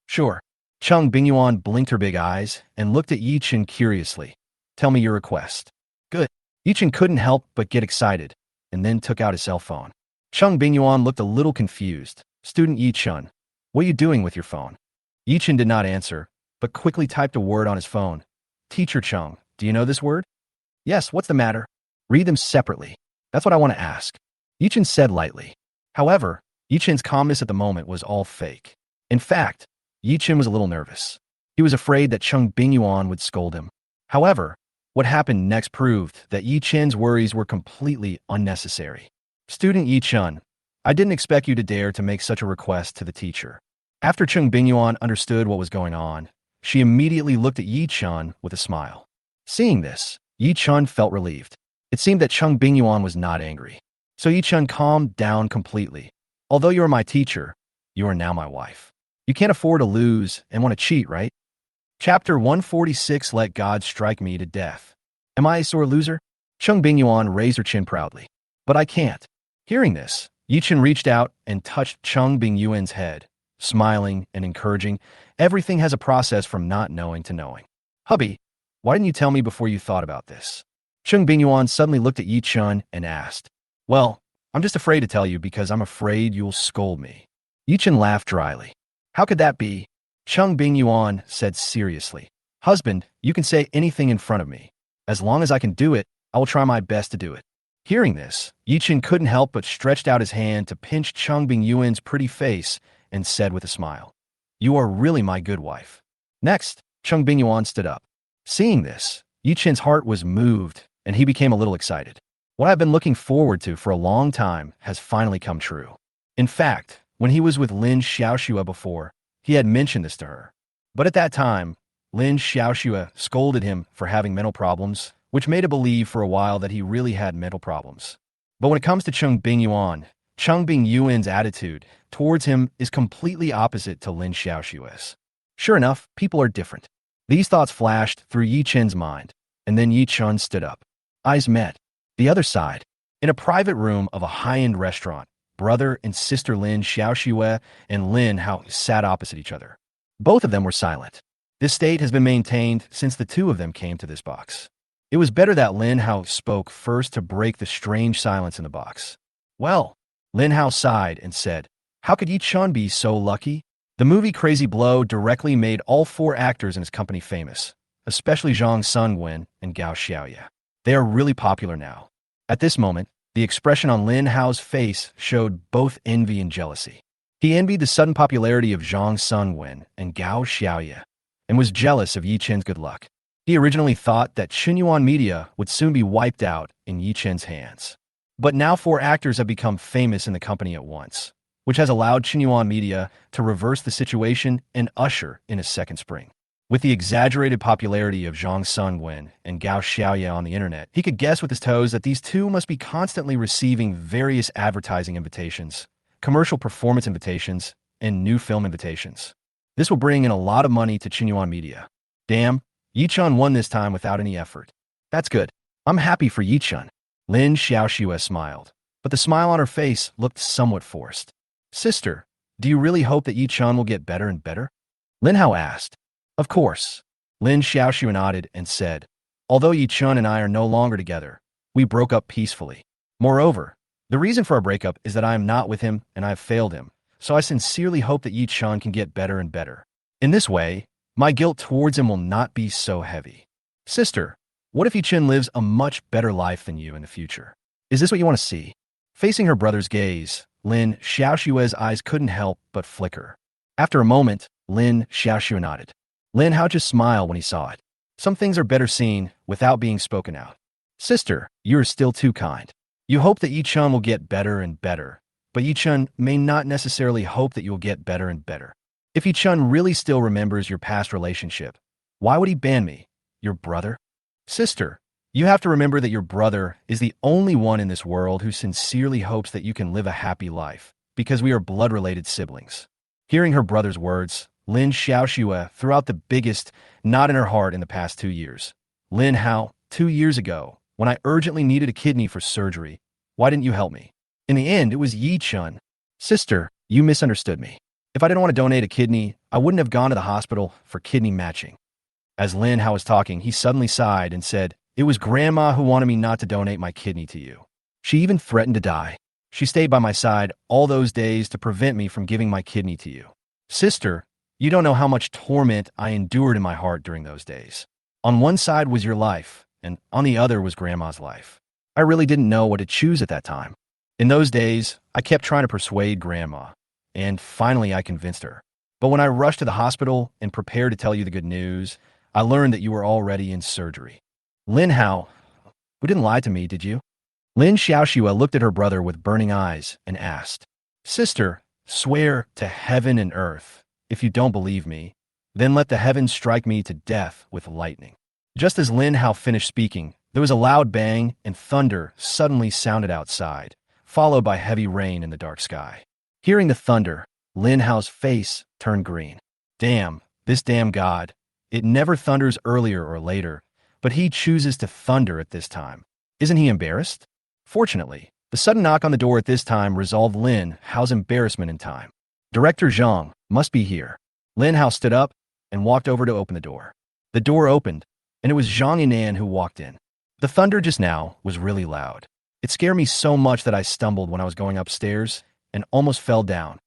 "Sure." Cheng Bingyuan blinked her big eyes and looked at Ye Chun curiously. "Tell me your request." "Good." Ye Chun couldn't help but get excited, and then took out his cell phone. Cheng Bingyuan looked a little confused. "Student Ye Chun, what are you doing with your phone?" Ye Chun did not answer, but quickly typed a word on his phone. "Teacher Chung, do you know this word?" "Yes, what's the matter?" "Read them separately. That's what I want to ask." Ye Chun said lightly. However, Ye Chun's calmness at the moment was all fake. In fact, Ye Chun was a little nervous. He was afraid that Cheng Bingyuan would scold him. However, what happened next proved that Ye Chun's worries were completely unnecessary. "Student Ye Chun, I didn't expect you to dare to make such a request to the teacher." After Cheng Bingyuan understood what was going on, she immediately looked at Ye Chun with a smile. Seeing this, Ye Chun felt relieved. It seemed that Cheng Bingyuan was not angry. So Ye Chun calmed down completely. "Although you are my teacher, you are now my wife. You can't afford to lose and want to cheat, right?" Chapter 146, Let God Strike Me to Death. "Am I a sore loser?" Cheng Bingyuan raised her chin proudly. "But I can't." Hearing this, Ye Chun reached out and touched Cheng Bingyuan's head, smiling and encouraging. "Everything has a process from not knowing to knowing. Hubby, why didn't you tell me before you thought about this?" Cheng Bingyuan suddenly looked at Ye Chun and asked, "Well, I'm just afraid to tell you because I'm afraid you'll scold me." Ye Chun laughed dryly. "How could that be?" Cheng Bingyuan said seriously, "Husband, you can say anything in front of me. As long as I can do it, I will try my best to do it." Hearing this, Ye Chun couldn't help but stretched out his hand to pinch Cheng Bingyuan's pretty face and said with a smile, "You are really my good wife." Next, Cheng Bingyuan stood up. Seeing this, Ye Chun's heart was moved and he became a little excited. What I've been looking forward to for a long time has finally come true. In fact, when he was with Lin Xiaoxue before, he had mentioned this to her. But at that time, Lin Xiaoxue scolded him for having mental problems, which made him believe for a while that he really had mental problems. But when it comes to Cheng Bingyuan's attitude towards him is completely opposite to Lin Xiaoxue's. Sure enough, people are different. These thoughts flashed through Ye Chun's mind, and then Ye Chun stood up. Eyes met. The other side, in a private room of a high-end restaurant, brother and sister Lin Xiaoxue and Lin Hao sat opposite each other. Both of them were silent. This state has been maintained since the two of them came to this box. It was better that Lin Hao spoke first to break the strange silence in the box. "Well," Lin Hao sighed and said, "How could Ye Chun be so lucky?" The movie Crazy Blow directly made all 4 actors in his company famous, especially Zhang Sunwen and Gao Xiaoya. They are really popular now. At this moment, the expression on Lin Hao's face showed both envy and jealousy. He envied the sudden popularity of Zhang Sunwen and Gao Xiaoya, and was jealous of Ye Chun's good luck. He originally thought that Qinyuan Media would soon be wiped out in Ye Chun's hands. But now 4 actors have become famous in the company at once, which has allowed Qinyuan Media to reverse the situation and usher in a second spring. With the exaggerated popularity of Zhang Sunwen and Gao Xiaoya on the internet, he could guess with his toes that these two must be constantly receiving various advertising invitations, commercial performance invitations, and new film invitations. This will bring in a lot of money to Qinyuan Media. Damn, Ye Chun won this time without any effort. That's good. I'm happy for Ye Chun. Lin Xiaoxue smiled, but the smile on her face looked somewhat forced. Sister, do you really hope that Ye Chun will get better and better? Lin Hao asked. Of course. Lin Xiaoxue nodded and said, although Ye Chun and I are no longer together, we broke up peacefully. Moreover, the reason for our breakup is that I am not with him and I have failed him, so I sincerely hope that Ye Chun can get better and better. In this way, my guilt towards him will not be so heavy. Sister, what if Ye Chun lives a much better life than you in the future? Is this what you want to see? Facing her brother's gaze, Lin Xiaoxue's eyes couldn't help but flicker. After a moment, Lin Xiaoxue nodded. Lin Hao just smiled when he saw it. Some things are better seen without being spoken out. Sister, you are still too kind. You hope that Ye Chun will get better and better, but Ye Chun may not necessarily hope that you will get better and better. If Ye Chun really still remembers your past relationship, why would he ban me? Your brother? Sister, you have to remember that your brother is the only one in this world who sincerely hopes that you can live a happy life, because we are blood-related siblings. Hearing her brother's words, Lin Xiaoxue threw out the biggest knot in her heart in the past 2 years. Lin Hao, 2 years ago, when I urgently needed a kidney for surgery, why didn't you help me? In the end, it was Ye Chun. Sister, you misunderstood me. If I didn't want to donate a kidney, I wouldn't have gone to the hospital for kidney matching. As Lin Hao was talking, he suddenly sighed and said, "It was Grandma who wanted me not to donate my kidney to you. She even threatened to die. She stayed by my side all those days to prevent me from giving my kidney to you. Sister, you don't know how much torment I endured in my heart during those days. On one side was your life, and on the other was Grandma's life. I really didn't know what to choose at that time. In those days, I kept trying to persuade Grandma, and finally I convinced her. But when I rushed to the hospital and prepared to tell you the good news, I learned that you were already in surgery. Lin Hao, you didn't lie to me, did you?" Lin Xiaoxue looked at her brother with burning eyes and asked, "Sister, swear to heaven and earth. If you don't believe me, then let the heavens strike me to death with lightning." Just as Lin Hao finished speaking, there was a loud bang and thunder suddenly sounded outside, followed by heavy rain in the dark sky. Hearing the thunder, Lin Hao's face turned green. Damn, this damn god. It never thunders earlier or later, but he chooses to thunder at this time. Isn't he embarrassed? Fortunately, the sudden knock on the door at this time resolved Lin Hao's embarrassment in time. Director Zhang must be here. Lin Hao stood up and walked over to open the door. The door opened, and it was Zhang Yinan who walked in. The thunder just now was really loud. It scared me so much that I stumbled when I was going upstairs and almost fell down.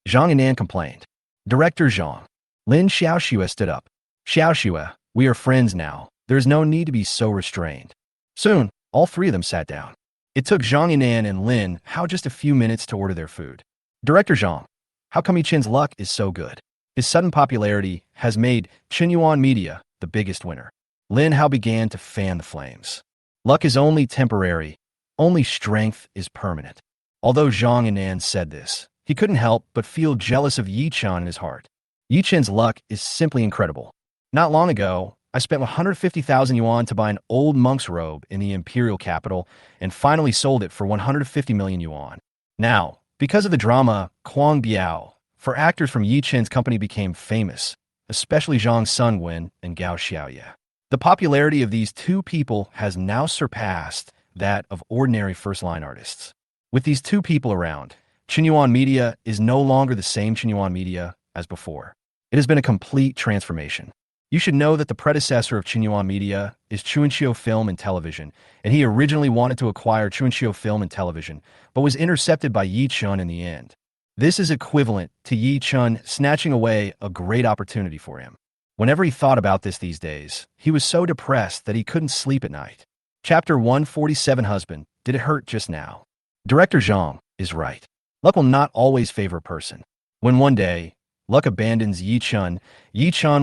Zhang Yinan complained. Director Zhang. Lin Xiaoxue stood up. Xiaoxue, we are friends now. There is no need to be so restrained. Soon, all three of them sat down. It took Zhang Yinan and Lin Hao just a few minutes to order their food. Director Zhang, how come Ye Chun's luck is so good? His sudden popularity has made Xinhuan Media the biggest winner. Lin Hao began to fan the flames. Luck is only temporary. Only strength is permanent. Although Zhang Yinan said this, he couldn't help but feel jealous of Ye Chun in his heart. Ye Chun's luck is simply incredible. Not long ago, I spent 150,000 yuan to buy an old monk's robe in the imperial capital and finally sold it for 150 million yuan. Now, because of the drama Kuang Biao, for actors from Ye Chun's company became famous, especially Zhang Sungwen and Gao Xiaoye. The popularity of these two people has now surpassed that of ordinary first-line artists. With these two people around, Xinhuan Media is no longer the same Xinhuan Media as before. It has been a complete transformation. You should know that the predecessor of Xinhuan Media is Chuanqiu Film and Television, and he originally wanted to acquire Chuanqiu Film and Television, but was intercepted by Ye Chun in the end. This is equivalent to Ye Chun snatching away a great opportunity for him. Whenever he thought about this these days, he was so depressed that he couldn't sleep at night. Chapter 147 Husband, did it hurt just now? Director Zhang is right. Luck will not always favor a person. When one day, luck abandons Ye Chun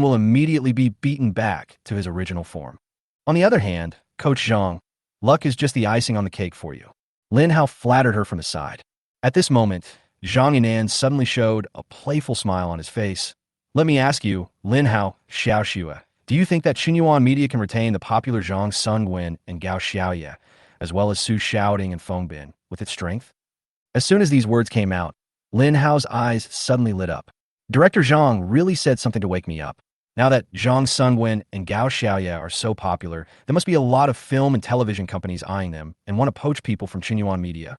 will immediately be beaten back to his original form. On the other hand, Coach Zhang, luck is just the icing on the cake for you. Lin Hao flattered her from the side. At this moment, Zhang Yinan suddenly showed a playful smile on his face. Let me ask you, Lin Hao, Xiaoxue, do you think that Xinhuan Media can retain the popular Zhang Sungwen and Gao Xiaoye, as well as Su Xiaoding and Feng Bin, with its strength? As soon as these words came out, Lin Hao's eyes suddenly lit up. Director Zhang really said something to wake me up. Now that Zhang Sungwen and Gao Xiaoye are so popular, there must be a lot of film and television companies eyeing them and want to poach people from Xinhuan Media.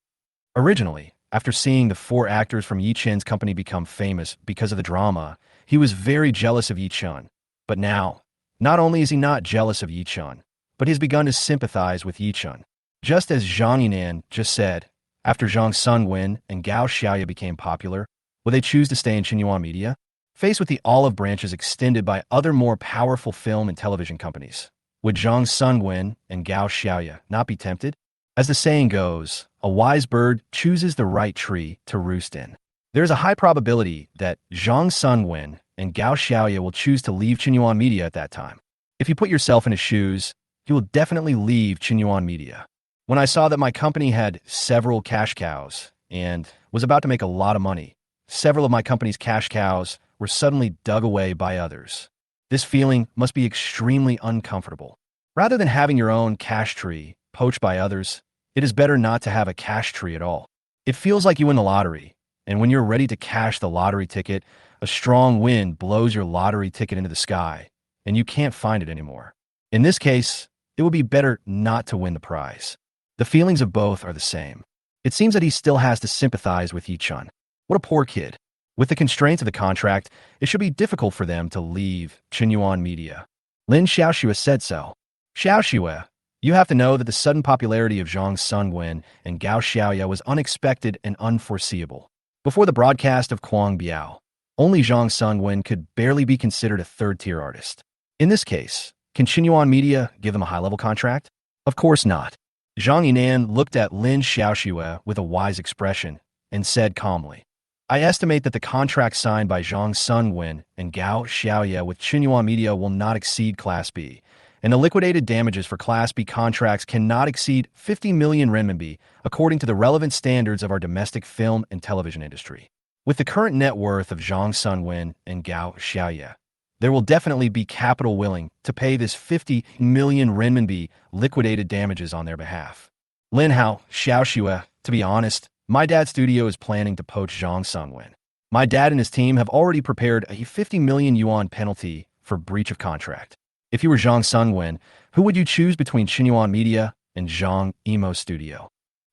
Originally, after seeing the 4 actors from Ye Chun's company become famous because of the drama, he was very jealous of Ye Chun. But now, not only is he not jealous of Ye Chun, but he's begun to sympathize with Ye Chun. Just as Zhang Yinan just said, after Zhang Sungwen and Gao Xiaoye became popular, will they choose to stay in Xinhuan Media? Faced with the olive branches extended by other more powerful film and television companies, Would Zhang Sunwen and Gao Xiaoya not be tempted? As the saying goes, a wise bird chooses the right tree to roost in. There is a high probability that Zhang Sunwen and Gao Xiaoya will choose to leave Qinyuan Media at that time. If you put yourself in his shoes, you will definitely leave Qinyuan Media. When I saw that my company had several cash cows and was about to make a lot of money, several of my company's cash cows were suddenly dug away by others. This feeling must be extremely uncomfortable. Rather than having your own cash tree poached by others, it is better not to have a cash tree at all. It feels like you win the lottery, and when you're ready to cash the lottery ticket, a strong wind blows your lottery ticket into the sky, and you can't find it anymore. In this case, it would be better not to win the prize. The feelings of both are the same. It seems that he still has to sympathize with Ye Chun. What a poor kid. With the constraints of the contract, it should be difficult for them to leave Qinyuan Media. Lin Xiaoxue said so. Xiaoxue, you have to know that the sudden popularity of Zhang Sunwen and Gao Xiaoya was unexpected and unforeseeable. Before the broadcast of Kuang Biao, only Zhang Sunwen could barely be considered a third-tier artist. In this case, can Qinyuan Media give him a high-level contract? Of course not. Zhang Yinan looked at Lin Xiaoxue with a wise expression and said calmly, I estimate that the contract signed by Zhang Sunwen and Gao Xiaoya with Qinyuan Media will not exceed Class B, and the liquidated damages for Class B contracts cannot exceed 50 million renminbi, according to the relevant standards of our domestic film and television industry. With the current net worth of Zhang Sunwen and Gao Xiaoya, there will definitely be capital willing to pay this 50 million renminbi liquidated damages on their behalf. Lin Xiaoxue, to be honest, my dad's studio is planning to poach Zhang Sunwen. My dad and his team have already prepared a 50 million yuan penalty for breach of contract. If you were Zhang Sunwen, who would you choose between Qinyuan Media and Zhang Emo Studio?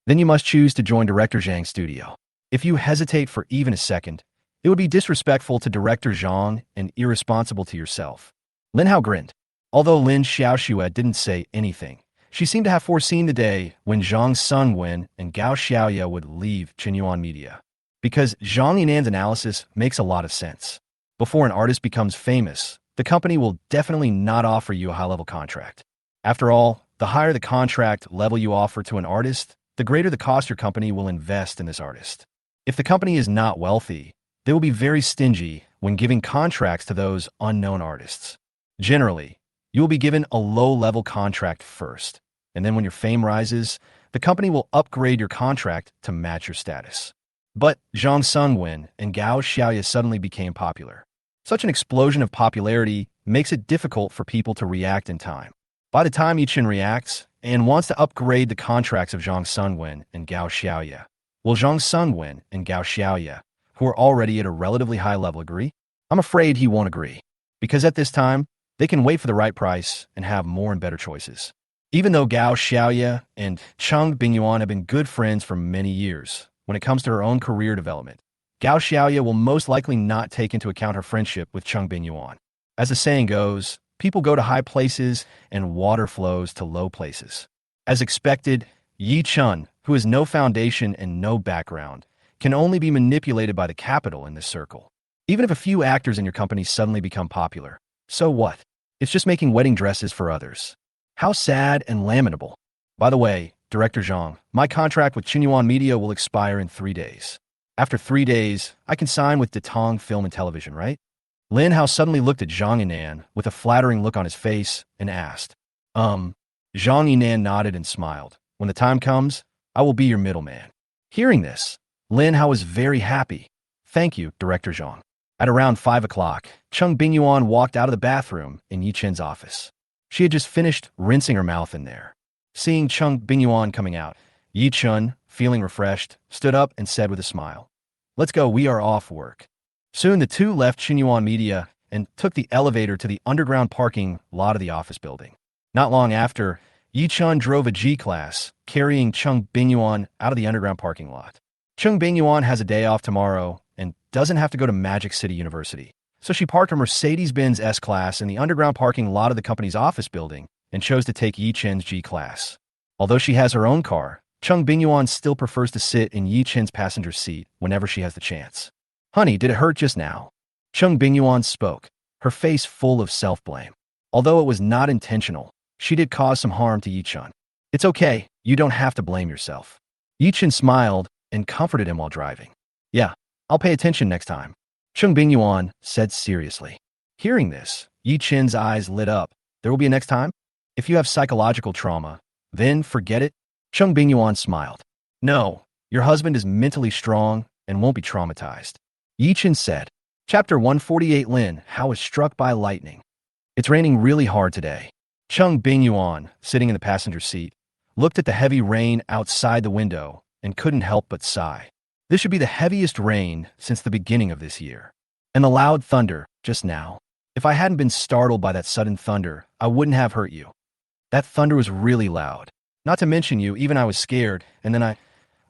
Then you must choose to join Director Zhang's studio. If you hesitate for even a second, it would be disrespectful to Director Zhang and irresponsible to yourself. Lin Hao grinned. Although Lin Xiaoxue didn't say anything, she seemed to have foreseen the day when Zhang Sunwen and Gao Xiaoya would leave Qinyuan Media. Because Zhang Yinan's analysis makes a lot of sense. Before an artist becomes famous, the company will definitely not offer you a high-level contract. After all, the higher the contract level you offer to an artist, the greater the cost your company will invest in this artist. If the company is not wealthy, they will be very stingy when giving contracts to those unknown artists. Generally, you will be given a low-level contract first, and then when your fame rises, the company will upgrade your contract to match your status. But Zhang Sunwen and Gao Xiaoya suddenly became popular. Such an explosion of popularity makes it difficult for people to react in time. By the time Ye Chun reacts and wants to upgrade the contracts of Zhang Sunwen and Gao Xiaoya, will Zhang Sunwen and Gao Xiaoya, who are already at a relatively high level, agree? I'm afraid he won't agree, because at this time, they can wait for the right price and have more and better choices. Even though Gao Xiaoya and Cheng Bingyuan have been good friends for many years, when it comes to her own career development, Gao Xiaoya will most likely not take into account her friendship with Cheng Bingyuan. As the saying goes, people go to high places and water flows to low places. As expected, Ye Chun, who has no foundation and no background, can only be manipulated by the capital in this circle. Even if a few actors in your company suddenly become popular, so what? It's just making wedding dresses for others. How sad and lamentable. By the way, Director Zhang, my contract with Qinyuan Media will expire in 3 days. After 3 days, I can sign with Tutoring Film and Television, right? Lin Hao suddenly looked at Zhang Yinan with a flattering look on his face and asked, Zhang Yinan nodded and smiled. When the time comes, I will be your middleman. Hearing this, Lin Hao was very happy. Thank you, Director Zhang. At around 5 o'clock, Cheng Bingyuan walked out of the bathroom in Ye Chun's office. She had just finished rinsing her mouth in there. Seeing Cheng Bingyuan coming out, Ye Chun, feeling refreshed, stood up and said with a smile, Let's go, we are off work. Soon the two left Qinyuan Media and took the elevator to the underground parking lot of the office building. Not long after, Ye Chun drove a G-Class, carrying Cheng Bingyuan out of the underground parking lot. Cheng Bingyuan has a day off tomorrow and doesn't have to go to Magic City University. So she parked a Mercedes-Benz S-Class in the underground parking lot of the company's office building and chose to take Ye Chun's G-Class. Although she has her own car, Cheng Bingyuan still prefers to sit in Ye Chun's passenger seat whenever she has the chance. Honey, did it hurt just now? Cheng Bingyuan spoke, her face full of self-blame. Although it was not intentional, she did cause some harm to Ye Chun. It's okay, you don't have to blame yourself. Ye Chun smiled and comforted him while driving. Yeah, I'll pay attention next time, Cheng Bingyuan said seriously. Hearing this, Ye Chun's eyes lit up. There will be a next time? If you have psychological trauma, then forget it? Cheng Bingyuan smiled. No, your husband is mentally strong and won't be traumatized. Ye Chun said. Chapter 148. Lin Xiaoxue is struck by lightning. It's raining really hard today. Cheng Bingyuan, sitting in the passenger seat, looked at the heavy rain outside the window and couldn't help but sigh. This should be the heaviest rain since the beginning of this year. And the loud thunder, just now. If I hadn't been startled by that sudden thunder, I wouldn't have hurt you. That thunder was really loud. Not to mention you, even I was scared, and then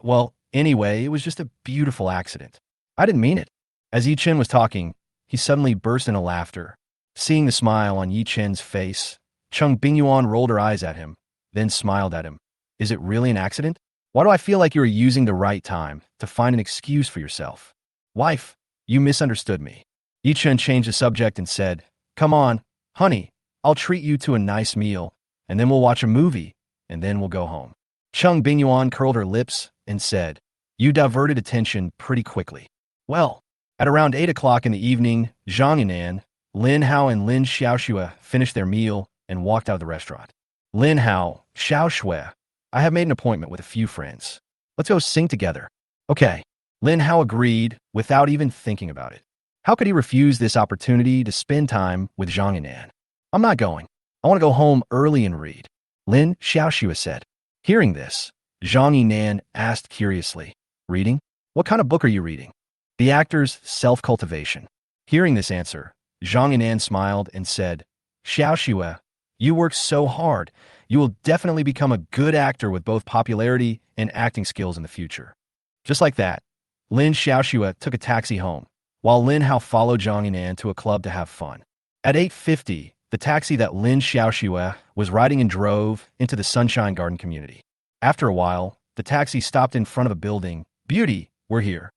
well, anyway, it was just a beautiful accident. I didn't mean it. As Ye Chun was talking, he suddenly burst into laughter. Seeing the smile on Ye Chun's face, Cheng Bingyuan rolled her eyes at him, then smiled at him. Is it really an accident? Why do I feel like you are using the right time to find an excuse for yourself? Wife, you misunderstood me. Ye Chun changed the subject and said, Come on, honey, I'll treat you to a nice meal, and then we'll watch a movie, and then we'll go home. Cheng Bingyuan curled her lips and said, You diverted attention pretty quickly. Well, at around 8 o'clock in the evening, Zhang Yinan, Lin Hao and Lin Xiaoxue finished their meal and walked out of the restaurant. Lin Xiaoxue, I have made an appointment with a few friends. Let's go sing together. Okay. Lin Hao agreed without even thinking about it. How could he refuse this opportunity to spend time with Zhang Yinan? I'm not going. I want to go home early and read, Lin Xiaoxue said. Hearing this, Zhang Yinan asked curiously, Reading? What kind of book are you reading? The actor's self-cultivation. Hearing this answer, Zhang Yinan smiled and said, Xiaoxue, you work so hard, you will definitely become a good actor with both popularity and acting skills in the future. Just like that, Lin Xiaoxue took a taxi home, while Lin Hao followed Zhang Yinan to a club to have fun. At 8:50, the taxi that Lin Xiaoxue was riding in drove into the Sunshine Garden community. After a while, the taxi stopped in front of a building. Beauty, we're here.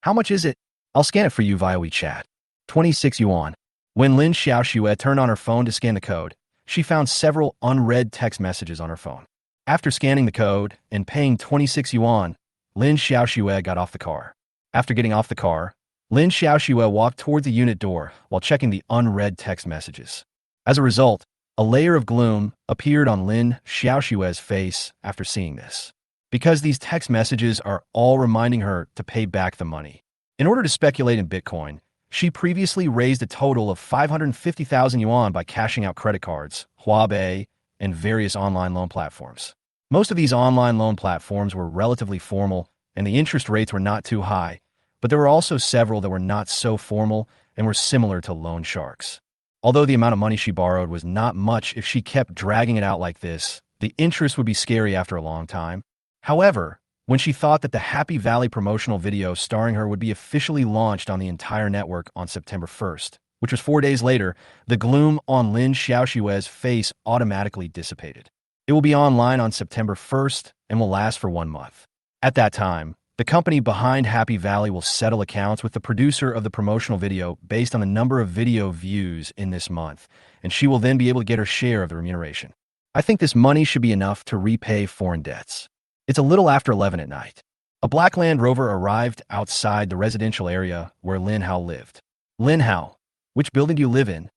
How much is it? I'll scan it for you via WeChat. 26 yuan. When Lin Xiaoxue turned on her phone to scan the code, she found several unread text messages on her phone. After scanning the code and paying 26 yuan, Lin Xiaoxue got off the car. After getting off the car, Lin Xiaoxue walked towards the unit door while checking the unread text messages. As a result, a layer of gloom appeared on Lin Xiaoxue's face after seeing this. Because these text messages are all reminding her to pay back the money. In order to speculate in Bitcoin, she previously raised a total of 550,000 yuan by cashing out credit cards, Huabei, and various online loan platforms. Most of these online loan platforms were relatively formal, and the interest rates were not too high, but there were also several that were not so formal and were similar to loan sharks. Although the amount of money she borrowed was not much, if she kept dragging it out like this, the interest would be scary after a long time. However, when she thought that the Happy Valley promotional video starring her would be officially launched on the entire network on September 1st, which was 4 days later, the gloom on Lin Xiaoxue's face automatically dissipated. It will be online on September 1st and will last for 1 month. At that time, the company behind Happy Valley will settle accounts with the producer of the promotional video based on the number of video views in this month, and she will then be able to get her share of the remuneration. I think this money should be enough to repay foreign debts. It's a little after 11 at night. A black Land Rover arrived outside the residential area where Lin Hao lived. Lin Hao, which building do you live in?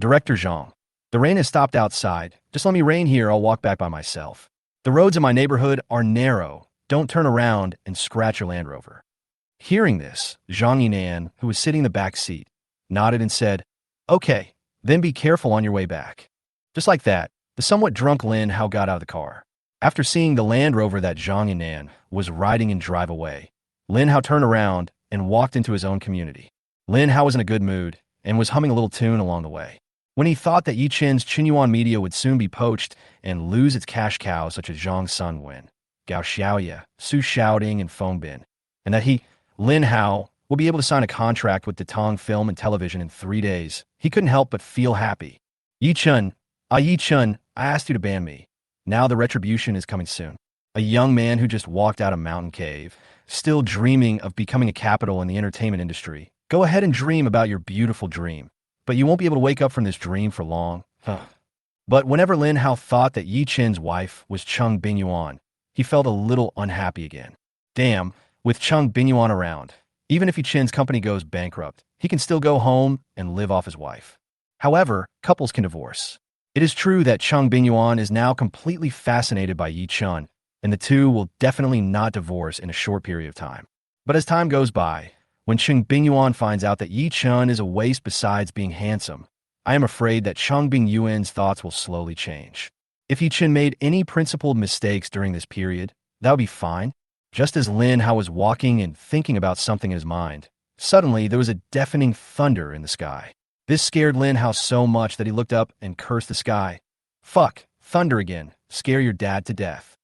Director Zhang. The rain has stopped outside. Just let me rain here, I'll walk back by myself. The roads in my neighborhood are narrow. Don't turn around and scratch your Land Rover. Hearing this, Zhang Yinan, who was sitting in the back seat, nodded and said, Okay, then be careful on your way back. Just like that, the somewhat drunk Lin Hao got out of the car. After seeing the Land Rover that Zhang Yinan was riding and drive away, Lin Hao turned around and walked into his own community. Lin Hao was in a good mood and was humming a little tune along the way. When he thought that Ye Chun's Qinyuan media would soon be poached and lose its cash cows such as Zhang Sunwen, Gao Xiaoye, Su Xiaoding, and Feng Bin, and that Lin Hao, will be able to sign a contract with Tutoring Film and Television in 3 days, he couldn't help but feel happy. Ye Chun, I asked you to ban me. Now the retribution is coming soon. A young man who just walked out of mountain cave, still dreaming of becoming a capital in the entertainment industry. Go ahead and dream about your beautiful dream, but you won't be able to wake up from this dream for long. But whenever Lin Hao thought that Ye Chun's wife was Cheng Bingyuan, he felt a little unhappy again. Damn, with Cheng Bingyuan around, even if Ye Chun's company goes bankrupt, he can still go home and live off his wife. However, couples can divorce. It is true that Cheng Bingyuan is now completely fascinated by Ye Chun, and the two will definitely not divorce in a short period of time. But as time goes by, when Cheng Bingyuan finds out that Ye Chun is a waste besides being handsome, I am afraid that Cheng Bingyuan's thoughts will slowly change. If Ye Chun made any principled mistakes during this period, that would be fine. Just as Lin Hao was walking and thinking about something in his mind, suddenly there was a deafening thunder in the sky. This scared Lin Hao so much that he looked up and cursed the sky. Fuck, thunder again, scare your dad to death.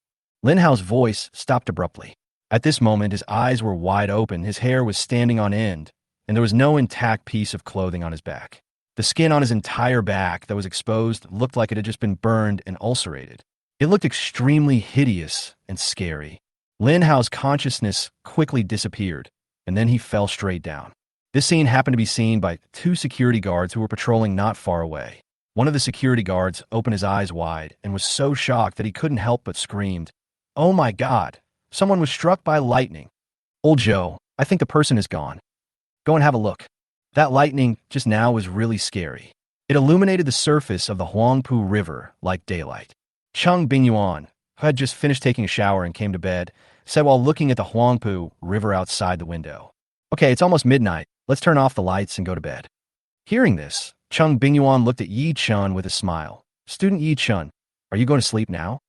Lin Hao's voice stopped abruptly. At this moment, his eyes were wide open, his hair was standing on end, and there was no intact piece of clothing on his back. The skin on his entire back that was exposed looked like it had just been burned and ulcerated. It looked extremely hideous and scary. Lin Hao's consciousness quickly disappeared, and then he fell straight down. This scene happened to be seen by two security guards who were patrolling not far away. One of the security guards opened his eyes wide and was so shocked that he couldn't help but screamed, "Oh my God, someone was struck by lightning. Old Joe, I think the person is gone. Go and have a look." That lightning just now was really scary. It illuminated the surface of the Huangpu River like daylight. Cheng Bingyuan, who had just finished taking a shower and came to bed, said while looking at the Huangpu River outside the window, "Okay, it's almost midnight. Let's turn off the lights and go to bed." Hearing this, Cheng Bingyuan looked at Ye Chun with a smile. "Student Ye Chun, are you going to sleep now?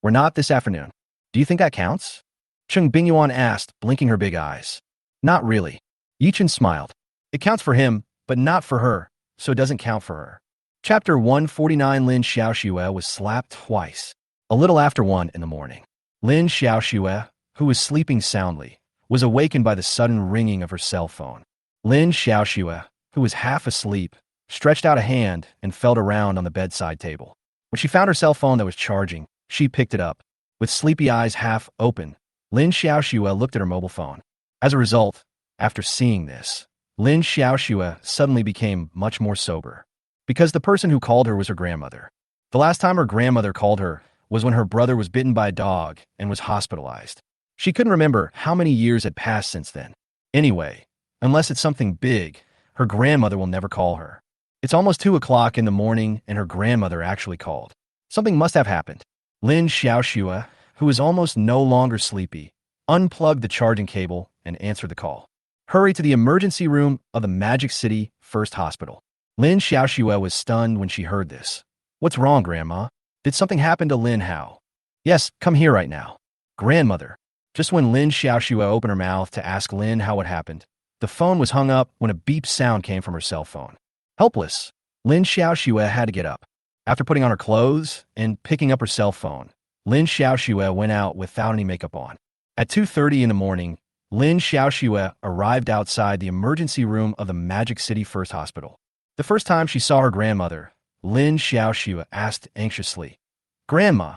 We're not this afternoon. Do you think that counts?" Cheng Bingyuan asked, blinking her big eyes. "Not really." Ye Chun smiled. "It counts for him, but not for her, so it doesn't count for her." Chapter 149. Lin Xiaoxue was slapped twice. A little after 1 in the morning. Lin Xiaoxue, who was sleeping soundly, was awakened by the sudden ringing of her cell phone. Lin Xiaoxue, who was half asleep, stretched out a hand and felt around on the bedside table. When she found her cell phone that was charging, she picked it up. With sleepy eyes half open, Lin Xiaoxue looked at her mobile phone. As a result, after seeing this, Lin Xiaoxue suddenly became much more sober. Because the person who called her was her grandmother. The last time her grandmother called her was when her brother was bitten by a dog and was hospitalized. She couldn't remember how many years had passed since then. Anyway, unless it's something big, her grandmother will never call her. It's almost 2 o'clock in the morning and her grandmother actually called. Something must have happened. Lin Xiaoxue, who was almost no longer sleepy, unplugged the charging cable and answered the call. "Hurry to the emergency room of the Magic City First Hospital." Lin Xiaoxue was stunned when she heard this. "What's wrong, Grandma? Did something happen to Lin Hao?" "Yes, come here right now." "Grandmother." Just when Lin Xiaoxue opened her mouth to ask Lin how it happened, the phone was hung up when a beep sound came from her cell phone. Helpless, Lin Xiaoxue had to get up. After putting on her clothes and picking up her cell phone, Lin Xiaoxue went out without any makeup on. At 2:30 in the morning, Lin Xiaoxue arrived outside the emergency room of the Magic City First Hospital. The first time she saw her grandmother, Lin Xiaoxue asked anxiously, "Grandma,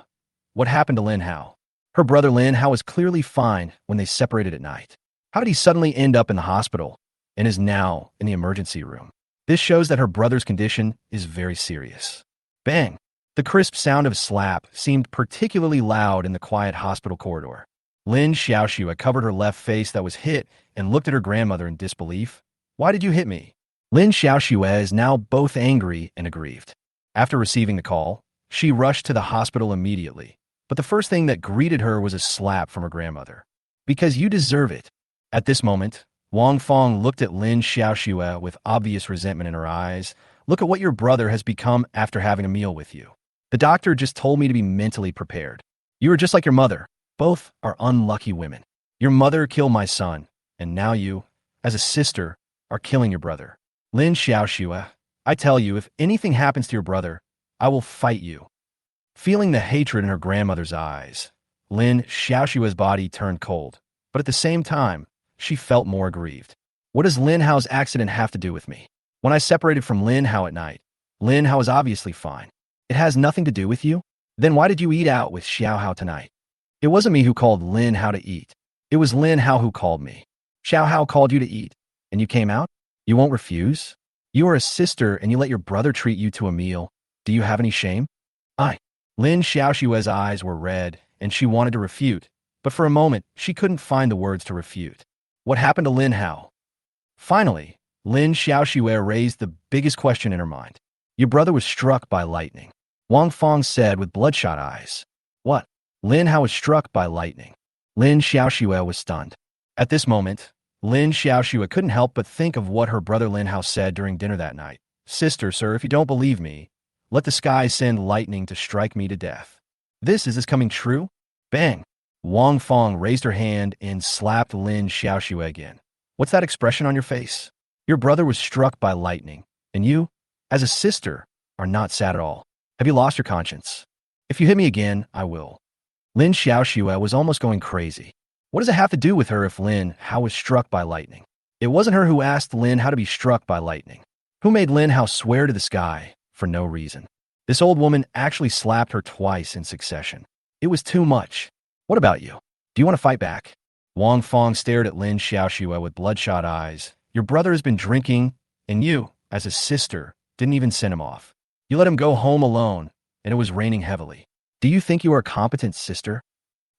what happened to Lin Hao?" Her brother Lin Hao was clearly fine when they separated at night. How did he suddenly end up in the hospital and is now in the emergency room? This shows that her brother's condition is very serious. Bang! The crisp sound of a slap seemed particularly loud in the quiet hospital corridor. Lin Xiaoxue covered her left face that was hit and looked at her grandmother in disbelief. "Why did you hit me?" Lin Xiaoxue is now both angry and aggrieved. After receiving the call, she rushed to the hospital immediately. But the first thing that greeted her was a slap from her grandmother. "Because you deserve it." At this moment, Wang Fong looked at Lin Xiaoxue with obvious resentment in her eyes. "Look at what your brother has become after having a meal with you. The doctor just told me to be mentally prepared. You are just like your mother. Both are unlucky women. Your mother killed my son, and now you, as a sister, are killing your brother. Lin Xiaoxue, I tell you, if anything happens to your brother, I will fight you." Feeling the hatred in her grandmother's eyes, Lin Xiaoxue's body turned cold, but at the same time, she felt more aggrieved. "What does Lin Hao's accident have to do with me? When I separated from Lin Hao at night, Lin Hao is obviously fine. It has nothing to do with you? Then why did you eat out with Xiao Hao tonight?" "It wasn't me who called Lin Hao to eat. It was Lin Hao who called me. Xiao Hao called you to eat, and you came out? You won't refuse? You are a sister and you let your brother treat you to a meal. Do you have any shame?" I. Lin Xiaoxue's eyes were red, and she wanted to refute, but for a moment, she couldn't find the words to refute. What happened to Lin Hao? Finally, Lin Xiaoxue raised the biggest question in her mind. Your brother was struck by lightning, Wang Fong said with bloodshot eyes. What? Lin Hao was struck by lightning. Lin Xiaoxue was stunned. At this moment, Lin Xiaoxue couldn't help but think of what her brother Lin Hao said during dinner that night. Sister, sir, if you don't believe me, let the sky send lightning to strike me to death. Is this coming true? Bang! Wang Fong raised her hand and slapped Lin Xiaoxue again. What's that expression on your face? Your brother was struck by lightning, and you, as a sister, are not sad at all. Have you lost your conscience? If you hit me again, I will. Lin Xiaoxue was almost going crazy. What does it have to do with her if Lin Hao was struck by lightning? It wasn't her who asked Lin Hao to be struck by lightning. Who made Lin Hao swear to the sky for no reason? This old woman actually slapped her twice in succession. It was too much. What about you? Do you want to fight back? Wang Fong stared at Lin Xiaoxue with bloodshot eyes. Your brother has been drinking, and you, as a sister, didn't even send him off. You let him go home alone, and it was raining heavily. Do you think you are a competent sister?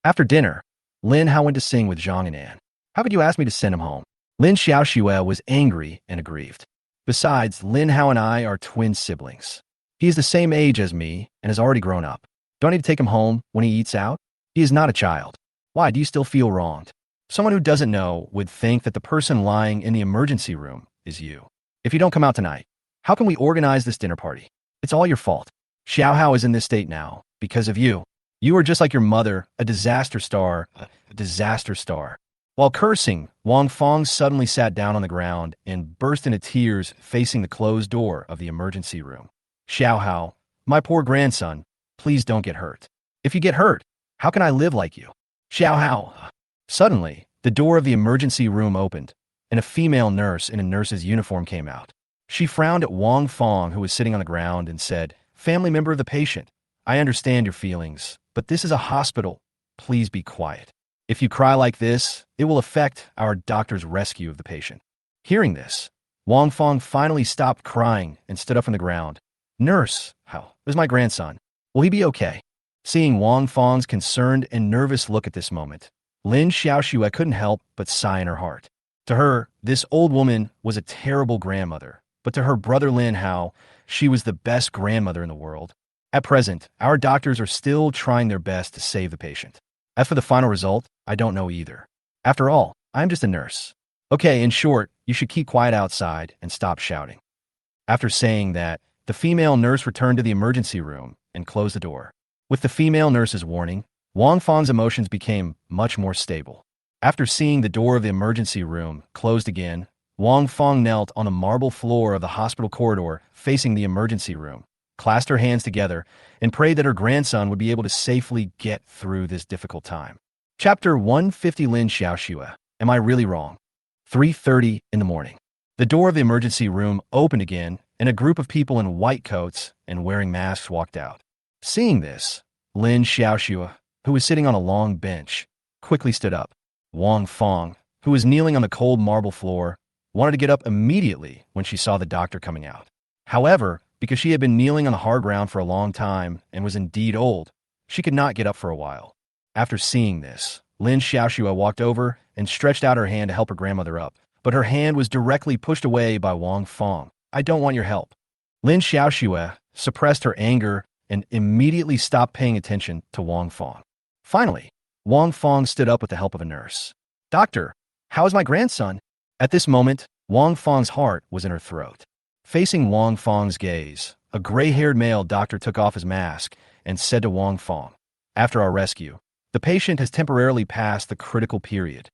After dinner, Lin Hao went to sing with Zhang and Anne. How could you ask me to send him home? Lin Xiaoxue was angry and aggrieved. Besides, Lin Hao and I are twin siblings. He is the same age as me and has already grown up. Do I need to take him home when he eats out? He is not a child. Why do you still feel wronged? Someone who doesn't know would think that the person lying in the emergency room is you. If you don't come out tonight, how can we organize this dinner party? It's all your fault. Xiao Hao is in this state now because of you. You are just like your mother, a disaster star, a disaster star. While cursing, Wang Fong suddenly sat down on the ground and burst into tears facing the closed door of the emergency room. Xiao Hao, my poor grandson, please don't get hurt. If you get hurt, how can I live like you? Xiao Hao. Suddenly, the door of the emergency room opened, and a female nurse in a nurse's uniform came out. She frowned at Wang Fong, who was sitting on the ground, and said, Family member of the patient, I understand your feelings, but this is a hospital. Please be quiet. If you cry like this, it will affect our doctor's rescue of the patient. Hearing this, Wang Fong finally stopped crying and stood up from the ground. Nurse, how is my grandson? Will he be okay? Seeing Wang Fong's concerned and nervous look at this moment, Lin Xiaoxue couldn't help but sigh in her heart. To her, this old woman was a terrible grandmother, but to her brother Lin Hao, she was the best grandmother in the world. At present, our doctors are still trying their best to save the patient. As for the final result, I don't know either. After all, I'm just a nurse. Okay, in short, you should keep quiet outside and stop shouting. After saying that, the female nurse returned to the emergency room and closed the door. With the female nurse's warning, Wang Fong's emotions became much more stable. After seeing the door of the emergency room closed again, Wang Fong knelt on the marble floor of the hospital corridor facing the emergency room, clasped her hands together, and prayed that her grandson would be able to safely get through this difficult time. Chapter 150. Lin Xiaoxue. Am I really wrong? 3:30 in the morning. The door of the emergency room opened again, and a group of people in white coats and wearing masks walked out. Seeing this, Lin Xiaoxue, who was sitting on a long bench, quickly stood up. Wang Fong, who was kneeling on the cold marble floor, wanted to get up immediately when she saw the doctor coming out. However, because she had been kneeling on the hard ground for a long time and was indeed old, she could not get up for a while. After seeing this, Lin Xiaoxue walked over and stretched out her hand to help her grandmother up, but her hand was directly pushed away by Wang Fong. I don't want your help. Lin Xiaoxue suppressed her anger and immediately stopped paying attention to Wang Fong. Finally, Wang Fong stood up with the help of a nurse. Doctor, how is my grandson? At this moment, Wang Fong's heart was in her throat. Facing Wang Fong's gaze, a gray-haired male doctor took off his mask and said to Wang Fong, After our rescue, the patient has temporarily passed the critical period.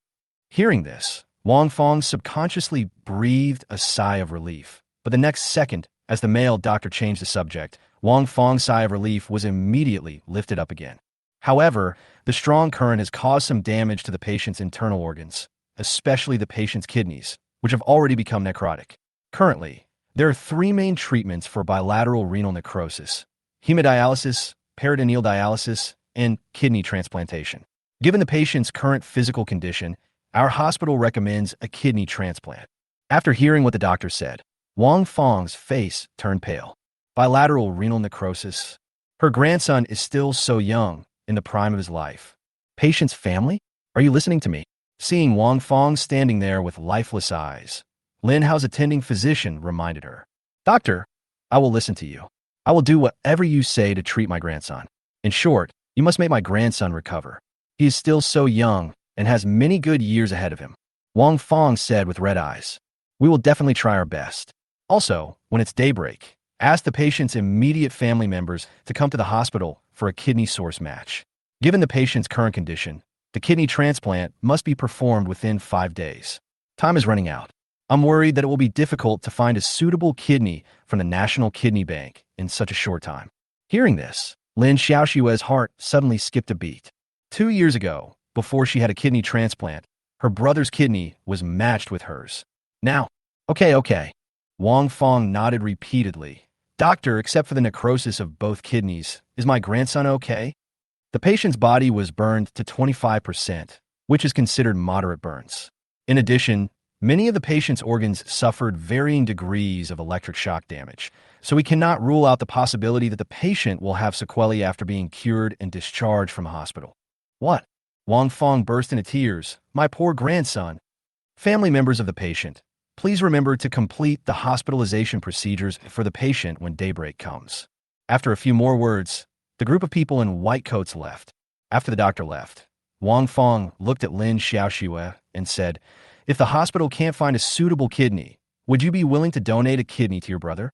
Hearing this, Wang Fong subconsciously breathed a sigh of relief. But the next second, as the male doctor changed the subject, Wang Fong's sigh of relief was immediately lifted up again. However, the strong current has caused some damage to the patient's internal organs, especially the patient's kidneys, which have already become necrotic. Currently, there are three main treatments for bilateral renal necrosis: hemodialysis, peritoneal dialysis, and kidney transplantation. Given the patient's current physical condition, our hospital recommends a kidney transplant. After hearing what the doctor said, Wang Fong's face turned pale. Bilateral renal necrosis. Her grandson is still so young, in the prime of his life. Patient's family? Are you listening to me? Seeing Wang Fong standing there with lifeless eyes, Lin Hao's attending physician reminded her. Doctor, I will listen to you. I will do whatever you say to treat my grandson. In short, you must make my grandson recover. He is still so young and has many good years ahead of him. Wang Fong said with red eyes. We will definitely try our best. Also, when it's daybreak, ask the patient's immediate family members to come to the hospital for a kidney source match. Given the patient's current condition, the kidney transplant must be performed within 5 days. Time is running out. I'm worried that it will be difficult to find a suitable kidney from the National Kidney Bank in such a short time. Hearing this, Lin Xiaoxue's heart suddenly skipped a beat. 2 years ago, before she had a kidney transplant, her brother's kidney was matched with hers. Now, okay. Wang Fong nodded repeatedly. Doctor, except for the necrosis of both kidneys, is my grandson okay? The patient's body was burned to 25%, which is considered moderate burns. In addition, many of the patient's organs suffered varying degrees of electric shock damage, so we cannot rule out the possibility that the patient will have sequelae after being cured and discharged from a hospital. What? Wang Fong burst into tears. My poor grandson. Family members of the patient, please remember to complete the hospitalization procedures for the patient when daybreak comes. After a few more words, the group of people in white coats left. After the doctor left, Wang Fong looked at Lin Xiaoxue and said, if the hospital can't find a suitable kidney, would you be willing to donate a kidney to your brother?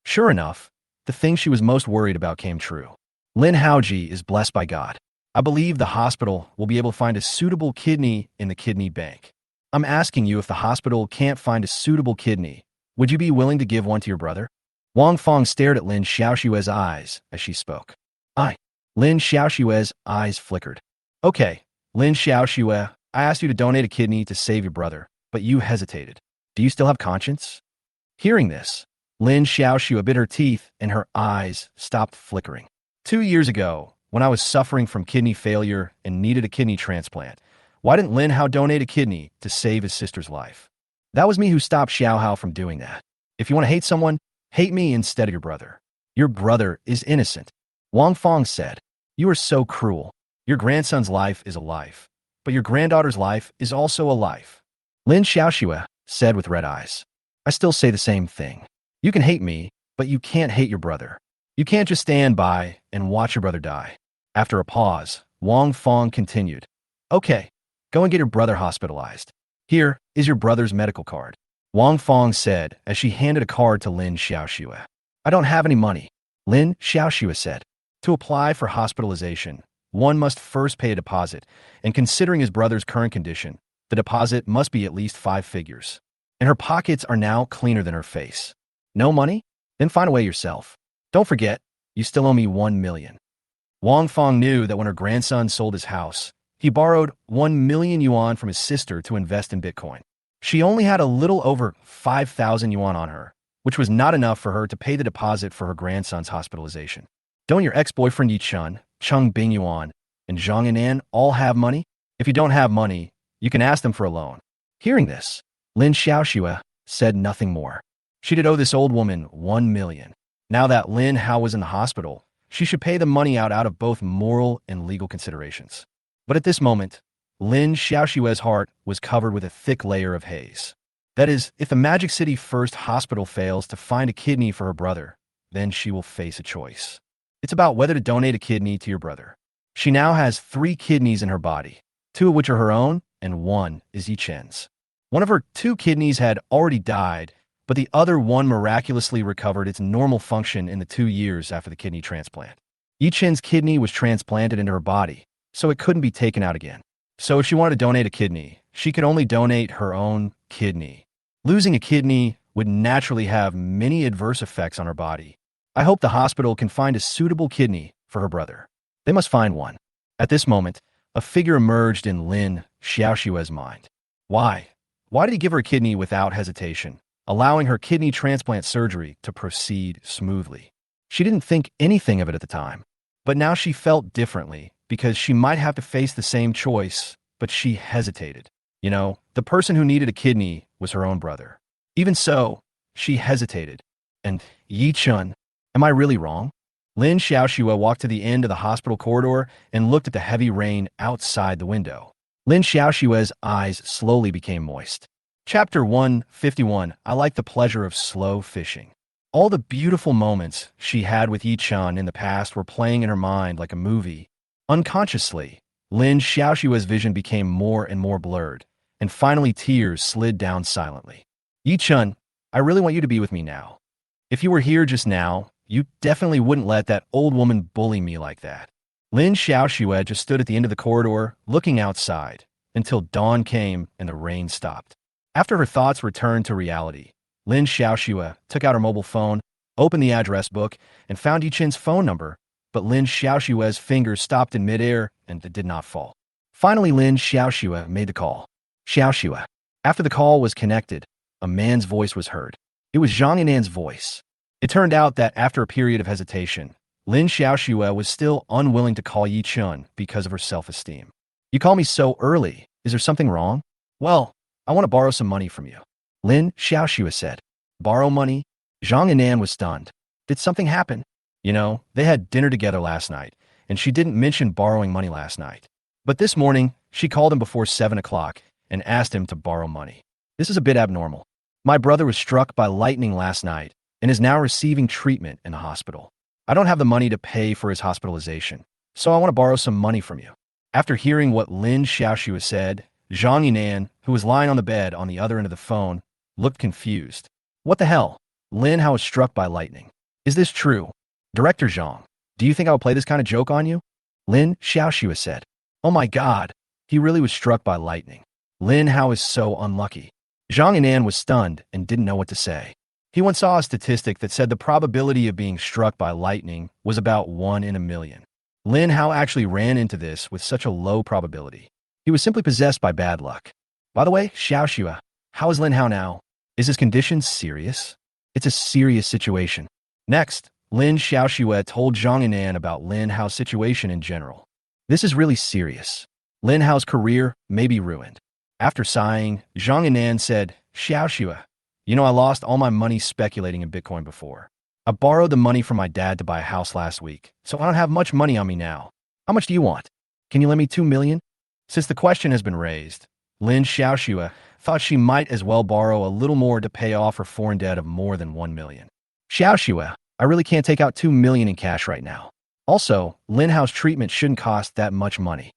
Sure enough, the thing she was most worried about came true. Lin Haoji is blessed by God. I believe the hospital will be able to find a suitable kidney in the kidney bank. I'm asking you, if the hospital can't find a suitable kidney, would you be willing to give one to your brother? Wang Fong stared at Lin Xiaoxue's eyes as she spoke. Lin Xiaoxue's eyes flickered. Okay, Lin Xiaoxue, I asked you to donate a kidney to save your brother, but you hesitated. Do you still have conscience? Hearing this, Lin Xiaoxue bit her teeth and her eyes stopped flickering. 2 years ago, when I was suffering from kidney failure and needed a kidney transplant, why didn't Lin Hao donate a kidney to save his sister's life? That was me who stopped Xiao Hao from doing that. If you want to hate someone, hate me instead of your brother. Your brother is innocent. Wang Fong said, you are so cruel. Your grandson's life is a life, but your granddaughter's life is also a life. Lin Xiaoxue said with red eyes. I still say the same thing. You can hate me, but you can't hate your brother. You can't just stand by and watch your brother die. After a pause, Wang Fong continued. Okay, go and get your brother hospitalized. Here is your brother's medical card. Wang Fong said as she handed a card to Lin Xiaoxue. I don't have any money, Lin Xiaoxue said. To apply for hospitalization, one must first pay a deposit, and considering his brother's current condition, the deposit must be at least 5 figures. And her pockets are now cleaner than her face. No money? Then find a way yourself. Don't forget, you still owe me 1 million. Wang Fong knew that when her grandson sold his house, he borrowed 1 million yuan from his sister to invest in Bitcoin. She only had a little over 5,000 yuan on her, which was not enough for her to pay the deposit for her grandson's hospitalization. Don't your ex-boyfriend Ye Chun, Cheng Bingyuan, and Zhang Yinan all have money? If you don't have money, you can ask them for a loan. Hearing this, Lin Xiaoxue said nothing more. She did owe this old woman 1 million. Now that Lin Hao was in the hospital, she should pay the money out of both moral and legal considerations. But at this moment, Lin Xiaoxue's heart was covered with a thick layer of haze. That is, if the Magic City First Hospital fails to find a kidney for her brother, then she will face a choice. It's about whether to donate a kidney to your brother. She now has 3 kidneys in her body, 2 of which are her own, and 1 is Ye Chen's. One of her 2 kidneys had already died, but the other one miraculously recovered its normal function in the 2 years after the kidney transplant. Ye Chen's kidney was transplanted into her body, so it couldn't be taken out again. So if she wanted to donate a kidney, she could only donate her own kidney. Losing a kidney would naturally have many adverse effects on her body. I hope the hospital can find a suitable kidney for her brother. They must find one. At this moment, a figure emerged in Lin Xiaoxue's mind. Why? Why did he give her a kidney without hesitation, allowing her kidney transplant surgery to proceed smoothly? She didn't think anything of it at the time, but now she felt differently because she might have to face the same choice, but she hesitated. You know, the person who needed a kidney was her own brother. Even so, she hesitated. And Ye Chun, am I really wrong? Lin Xiaoxue walked to the end of the hospital corridor and looked at the heavy rain outside the window. Lin Xiaoxue's eyes slowly became moist. Chapter 151. I like the pleasure of slow fishing. All the beautiful moments she had with Ye Chun in the past were playing in her mind like a movie. Unconsciously, Lin Xiaoxue's vision became more and more blurred, and finally tears slid down silently. Ye Chun, I really want you to be with me now. If you were here just now, you definitely wouldn't let that old woman bully me like that. Lin Xiaoxue just stood at the end of the corridor, looking outside, until dawn came and the rain stopped. After her thoughts returned to reality, Lin Xiaoxue took out her mobile phone, opened the address book, and found Ye Chun's phone number, but Lin Xiaoxue's fingers stopped in midair and it did not fall. Finally, Lin Xiaoxue made the call. Xiaoxue. After the call was connected, a man's voice was heard. It was Zhang Yinan's voice. It turned out that after a period of hesitation, Lin Xiaoxue was still unwilling to call Ye Chun because of her self-esteem. You call me so early. Is there something wrong? Well, I want to borrow some money from you. Lin Xiaoxue said. Borrow money? Zhang Yinan was stunned. Did something happen? You know, they had dinner together last night, and she didn't mention borrowing money last night. But this morning, she called him before 7 o'clock and asked him to borrow money. This is a bit abnormal. My brother was struck by lightning last night and is now receiving treatment in the hospital. I don't have the money to pay for his hospitalization, so I want to borrow some money from you. After hearing what Lin Xiaoxue said, Zhang Yinan, who was lying on the bed on the other end of the phone, looked confused. What the hell? Lin Hao was struck by lightning. Is this true? Director Zhang, do you think I'll play this kind of joke on you? Lin Xiaoxue said. Oh my god, he really was struck by lightning. Lin Hao is so unlucky. Zhang Yinan was stunned and didn't know what to say. He once saw a statistic that said the probability of being struck by lightning was about 1 in a million. Lin Hao actually ran into this with such a low probability. He was simply possessed by bad luck. By the way, Xiaoxue, how is Lin Hao now? Is his condition serious? It's a serious situation. Next, Lin Xiaoxue told Zhang Yinan about Lin Hao's situation in general. This is really serious. Lin Hao's career may be ruined. After sighing, Zhang Yinan said, Xiaoxue, you know I lost all my money speculating in Bitcoin before. I borrowed the money from my dad to buy a house last week, so I don't have much money on me now. How much do you want? Can you lend me 2 million? Since the question has been raised, Lin Xiaoxue thought she might as well borrow a little more to pay off her foreign debt of more than 1 million. Xiaoxue, I really can't take out 2 million in cash right now. Also, Lin Hao's treatment shouldn't cost that much money.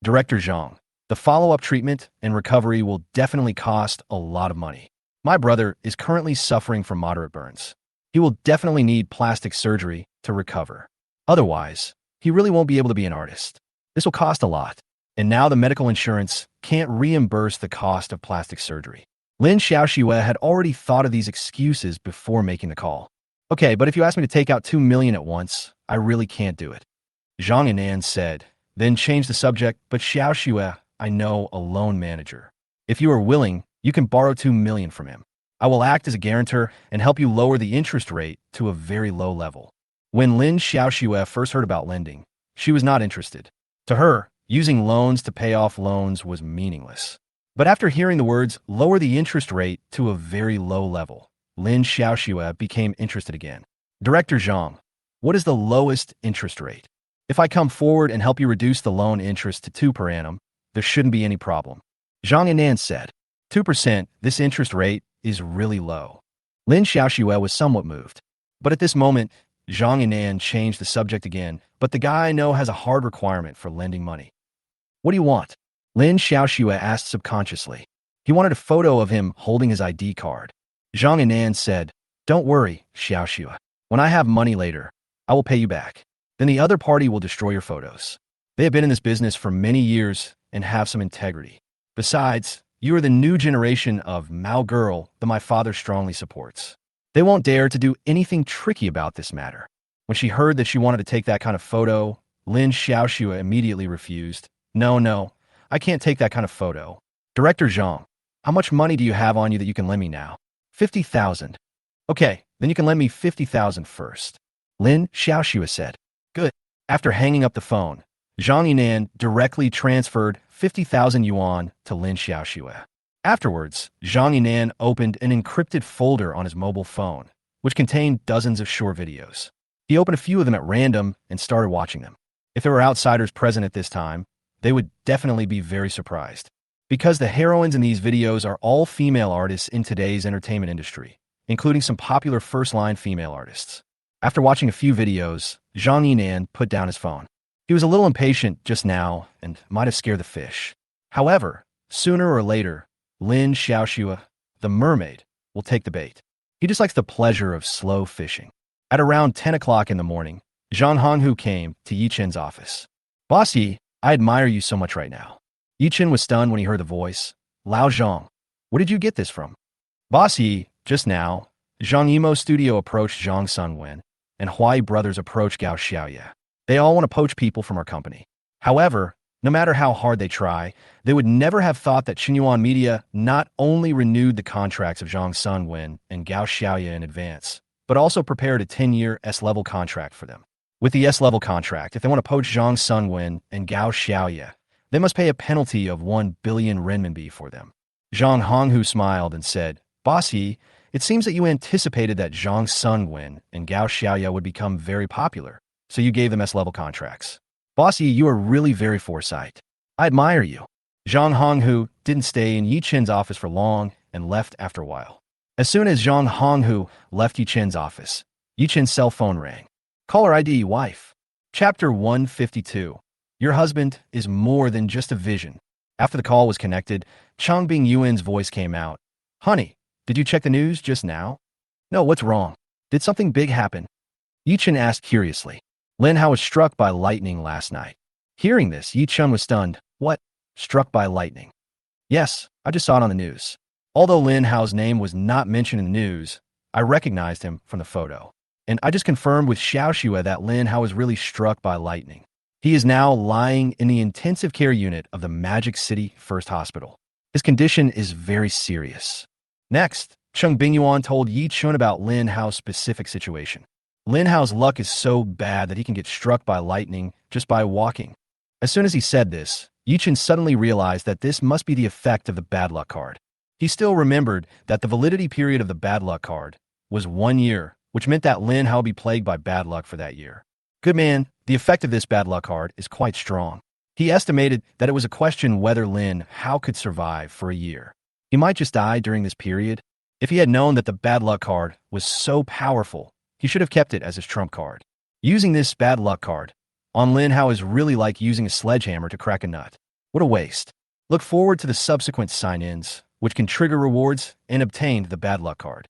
Director Zhang, the follow-up treatment and recovery will definitely cost a lot of money. My brother is currently suffering from moderate burns. He will definitely need plastic surgery to recover. Otherwise, he really won't be able to be an artist. This will cost a lot. And now the medical insurance can't reimburse the cost of plastic surgery. Lin Xiaoxue had already thought of these excuses before making the call. Okay, but if you ask me to take out 2 million at once, I really can't do it. Zhang Yinan said, then changed the subject, but Xiaoxue, I know a loan manager. If you are willing, you can borrow 2 million from him. I will act as a guarantor and help you lower the interest rate to a very low level. When Lin Xiaoxue first heard about lending, she was not interested. To her, using loans to pay off loans was meaningless. But after hearing the words, lower the interest rate to a very low level, Lin Xiaoxue became interested again. Director Zhang, what is the lowest interest rate? If I come forward and help you reduce the loan interest to 2 per annum, there shouldn't be any problem. Zhang Yinan said, 2%, this interest rate is really low. Lin Xiaoxue was somewhat moved. But at this moment, Zhang Yinan changed the subject again, but the guy I know has a hard requirement for lending money. What do you want? Lin Xiaoxue asked subconsciously. He wanted a photo of him holding his ID card. Zhang Yinan said, don't worry, Xiaoxue. When I have money later, I will pay you back. Then the other party will destroy your photos. They have been in this business for many years and have some integrity. Besides, you are the new generation of Mao girl that my father strongly supports. They won't dare to do anything tricky about this matter. When she heard that she wanted to take that kind of photo, Lin Xiaoxue immediately refused. No, I can't take that kind of photo. Director Zhang, how much money do you have on you that you can lend me now? 50,000. Okay, then you can lend me 50,000 first. Lin Xiaoxue said. Good. After hanging up the phone, Zhang Yinan directly transferred 50,000 yuan to Lin Xiaoxue. Afterwards, Zhang Yinan opened an encrypted folder on his mobile phone, which contained dozens of short videos. He opened a few of them at random and started watching them. If there were outsiders present at this time, they would definitely be very surprised. Because the heroines in these videos are all female artists in today's entertainment industry, including some popular first-line female artists. After watching a few videos, Zhang Yinan put down his phone. He was a little impatient just now and might have scared the fish. However, sooner or later, Lin Xiaoxue, the mermaid, will take the bait. He just likes the pleasure of slow fishing. At around 10 o'clock in the morning, Zhang Honghu came to Ye Chun's office. "Boss Yi, I admire you so much right now." Ye Chun was stunned when he heard the voice. "Lao Zhang, where did you get this from?" "Boss Yi, just now, Zhang Yimo's studio approached Zhang Sungwen, and Huai brothers approached Gao Xiaoye. They all want to poach people from our company. However, no matter how hard they try, they would never have thought that Xinhuan Media not only renewed the contracts of Zhang Sungwen and Gao Xiaoye in advance, but also prepared a 10-year S-level contract for them. With the S-level contract, if they want to poach Zhang Sungwen and Gao Xiaoye, they must pay a penalty of 1 billion renminbi for them." Zhang Honghu smiled and said, "Boss Yi, it seems that you anticipated that Zhang Sungwen and Gao Xiaoye would become very popular, so you gave them S-level contracts. Boss Yi, you are really very foresight. I admire you." Zhang Honghu didn't stay in Ye Chun's office for long and left after a while. As soon as Zhang Honghu left Ye Chun's office, Ye Chun's cell phone rang. Caller ID wife. Chapter 152. Your husband is more than just a vision. After the call was connected, Cheng Bingyuan's voice came out. "Honey, did you check the news just now?" "No, what's wrong? Did something big happen?" Ye Chun asked curiously. Lin Hao was struck by lightning last night. Hearing this, Ye Chun was stunned. "What? Struck by lightning?" "Yes, I just saw it on the news." Although Lin Hao's name was not mentioned in the news, I recognized him from the photo. And I just confirmed with Xiaoxue that Lin Hao was really struck by lightning. He is now lying in the intensive care unit of the Magic City First Hospital. His condition is very serious. Next, Cheng Bingyuan told Ye Chun about Lin Hao's specific situation. Lin Hao's luck is so bad that he can get struck by lightning just by walking. As soon as he said this, Ye Chun suddenly realized that this must be the effect of the bad luck card. He still remembered that the validity period of the bad luck card was 1 year, which meant that Lin Hao would be plagued by bad luck for that year. Good man, the effect of this bad luck card is quite strong. He estimated that it was a question whether Lin Hao could survive for a year. He might just die during this period. If he had known that the bad luck card was so powerful, he should have kept it as his trump card. Using this bad luck card on Lin Hao is really like using a sledgehammer to crack a nut. What a waste. Look forward to the subsequent sign-ins, which can trigger rewards and obtain the bad luck card.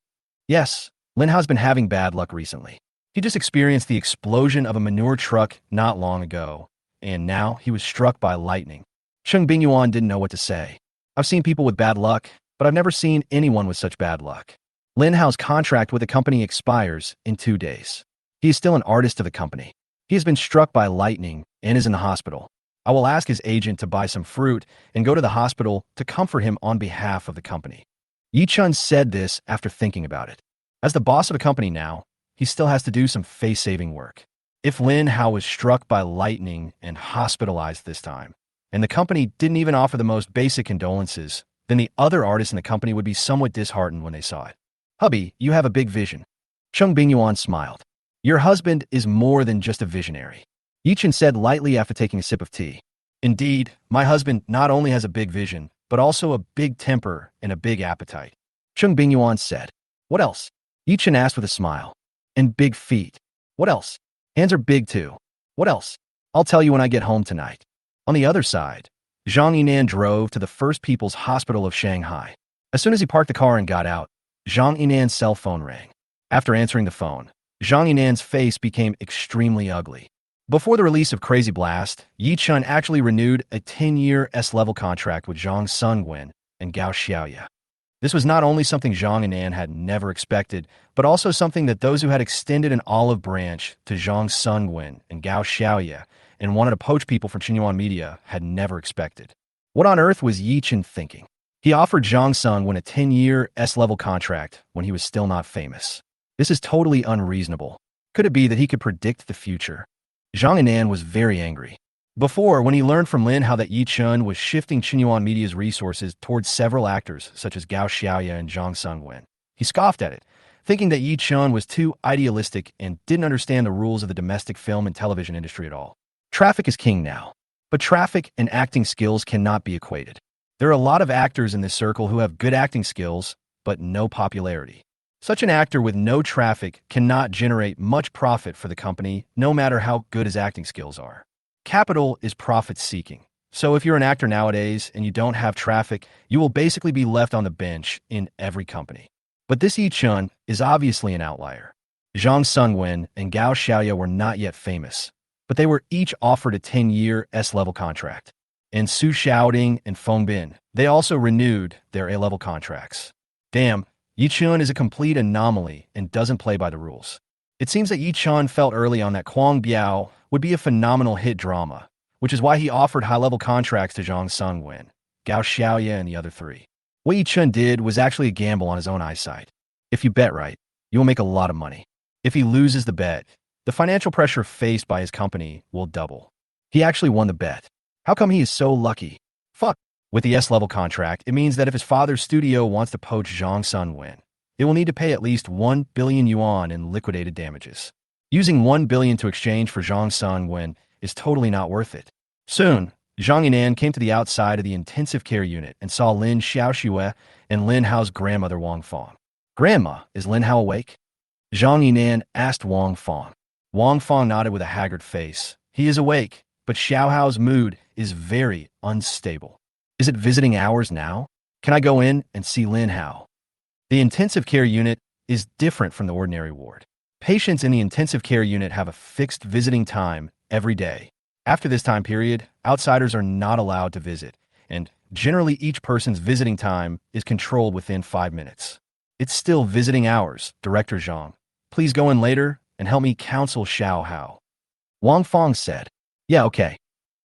Yes, Lin Hao's been having bad luck recently. He just experienced the explosion of a manure truck not long ago, and now he was struck by lightning. Cheng Bingyuan didn't know what to say. I've seen people with bad luck, but I've never seen anyone with such bad luck. Lin Hao's contract with the company expires in 2 days. He is still an artist of the company. He has been struck by lightning and is in the hospital. I will ask his agent to buy some fruit and go to the hospital to comfort him on behalf of the company. Ye Chun said this after thinking about it. As the boss of the company now, he still has to do some face-saving work. If Lin Hao was struck by lightning and hospitalized this time, and the company didn't even offer the most basic condolences, then the other artists in the company would be somewhat disheartened when they saw it. Hubby, you have a big vision. Cheng Bingyuan smiled. Your husband is more than just a visionary. Ye Chun said lightly after taking a sip of tea. Indeed, my husband not only has a big vision, but also a big temper and a big appetite. Cheng Bingyuan said. What else? Ye Chun asked with a smile. And big feet. What else? Hands are big too. What else? I'll tell you when I get home tonight. On the other side, Zhang Yinan drove to the First People's Hospital of Shanghai. As soon as he parked the car and got out, Zhang Yinan's cell phone rang. After answering the phone, Zhang Yinan's face became extremely ugly. Before the release of Crazy Blast, Ye Chun actually renewed a 10-year S-level contract with Zhang Sungwen and Gao Xiaoye. This was not only something Zhang Yinan had never expected, but also something that those who had extended an olive branch to Zhang Sungwen and Gao Xiaoye and wanted to poach people from Xinhuan Media had never expected. What on earth was Ye Chun thinking? He offered Zhang Sungwen a 10-year S-level contract when he was still not famous. This is totally unreasonable. Could it be that he could predict the future? Zhang Yinan was very angry. Before, when he learned from Lin Hao that Ye Chun was shifting Xinhuan Media's resources towards several actors such as Gao Xiaoye and Zhang Sungwen, he scoffed at it, thinking that Ye Chun was too idealistic and didn't understand the rules of the domestic film and television industry at all. Traffic is king now, but traffic and acting skills cannot be equated. There are a lot of actors in this circle who have good acting skills, but no popularity. Such an actor with no traffic cannot generate much profit for the company, no matter how good his acting skills are. Capital is profit-seeking. So if you're an actor nowadays and you don't have traffic, you will basically be left on the bench in every company. But this Ye Chun is obviously an outlier. Zhang Sungwen and Gao Xiaoya were not yet famous, but they were each offered a 10-year S-level contract. And Su Xiaoding and Feng Bin, they also renewed their A-level contracts. Damn, Ye Chun is a complete anomaly and doesn't play by the rules. It seems that Ye Chun felt early on that Kwang Biao would be a phenomenal hit drama, which is why he offered high-level contracts to Zhang Sungwen, Gao Xiaoya, and the other three. What Ye Chun did was actually a gamble on his own eyesight. If you bet right, you will make a lot of money. If he loses the bet, the financial pressure faced by his company will double. He actually won the bet. How come he is so lucky? Fuck. With the S-level contract, it means that if his father's studio wants to poach Zhang Sungwen, it will need to pay at least 1 billion yuan in liquidated damages. Using 1 billion to exchange for Zhang Sungwen is totally not worth it. Soon, Zhang Yinan came to the outside of the intensive care unit and saw Lin Xiaoxue and Lin Hao's grandmother Wang Fang. Grandma, is Lin Hao awake? Zhang Yinan asked Wang Fang. Wang Fang nodded with a haggard face. He is awake, but Xiao Hao's mood is very unstable. Is it visiting hours now? Can I go in and see Lin Hao? The intensive care unit is different from the ordinary ward. Patients in the intensive care unit have a fixed visiting time every day. After this time period, outsiders are not allowed to visit, and generally each person's visiting time is controlled within 5 minutes. It's still visiting hours, Director Zhang. Please go in later and help me counsel Xiao Hao. Wang Fang said, yeah, okay.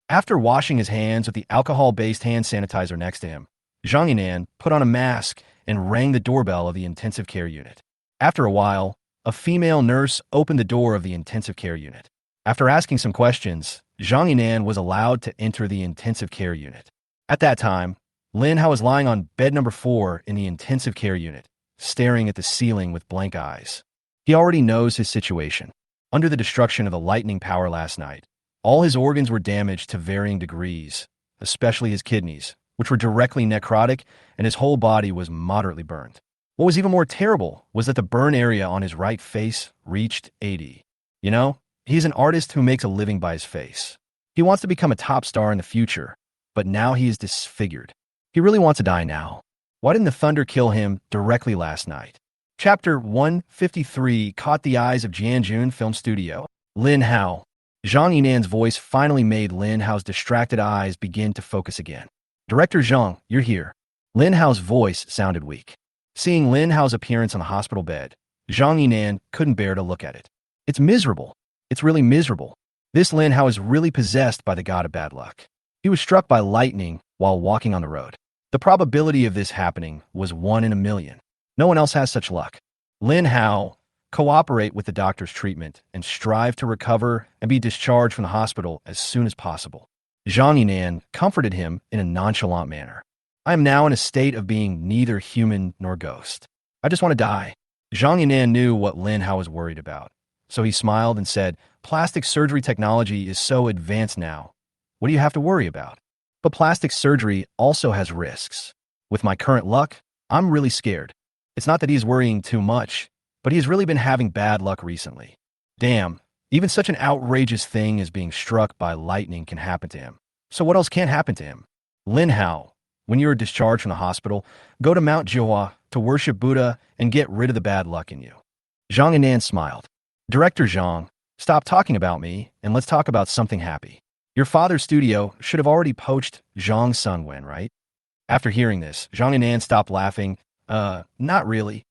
After washing his hands with the alcohol-based hand sanitizer next to him, Zhang Yinan put on a mask and rang the doorbell of the intensive care unit. After a while, a female nurse opened the door of the intensive care unit. After asking some questions, Zhang Yinan was allowed to enter the intensive care unit. At that time, Lin Hao was lying on bed number 4 in the intensive care unit, staring at the ceiling with blank eyes. He already knows his situation. Under the destruction of the lightning power last night, all his organs were damaged to varying degrees, especially his kidneys, which were directly necrotic, and his whole body was moderately burned. What was even more terrible was that the burn area on his right face reached 80. You know, he's an artist who makes a living by his face. He wants to become a top star in the future, but now he is disfigured. He really wants to die now. Why didn't the thunder kill him directly last night? Chapter 153 caught the eyes of Jianjun Film Studio. Lin Hao. Zhang Yinan's voice finally made Lin Hao's distracted eyes begin to focus again. Director Zhang, you're here. Lin Hao's voice sounded weak. Seeing Lin Hao's appearance on the hospital bed, Zhang Yinan couldn't bear to look at it. It's miserable. It's really miserable. This Lin Hao is really possessed by the god of bad luck. He was struck by lightning while walking on the road. The probability of this happening was 1 in a million. No one else has such luck. Lin Hao, cooperate with the doctor's treatment and strive to recover and be discharged from the hospital as soon as possible. Zhang Yinan comforted him in a nonchalant manner. I am now in a state of being neither human nor ghost. I just want to die. Zhang Yinan knew what Lin Hao was worried about, so he smiled and said, plastic surgery technology is so advanced now. What do you have to worry about? But plastic surgery also has risks. With my current luck, I'm really scared. It's not that he's worrying too much, but he has really been having bad luck recently. Damn, even such an outrageous thing as being struck by lightning can happen to him. So what else can't happen to him? Lin Hao, when you are discharged from the hospital, go to Mount Jiahua to worship Buddha and get rid of the bad luck in you. Zhang Yinan smiled. Director Zhang, stop talking about me and let's talk about something happy. Your father's studio should have already poached Zhang Sungwen, right? After hearing this, Zhang Yinan stopped laughing. Not really.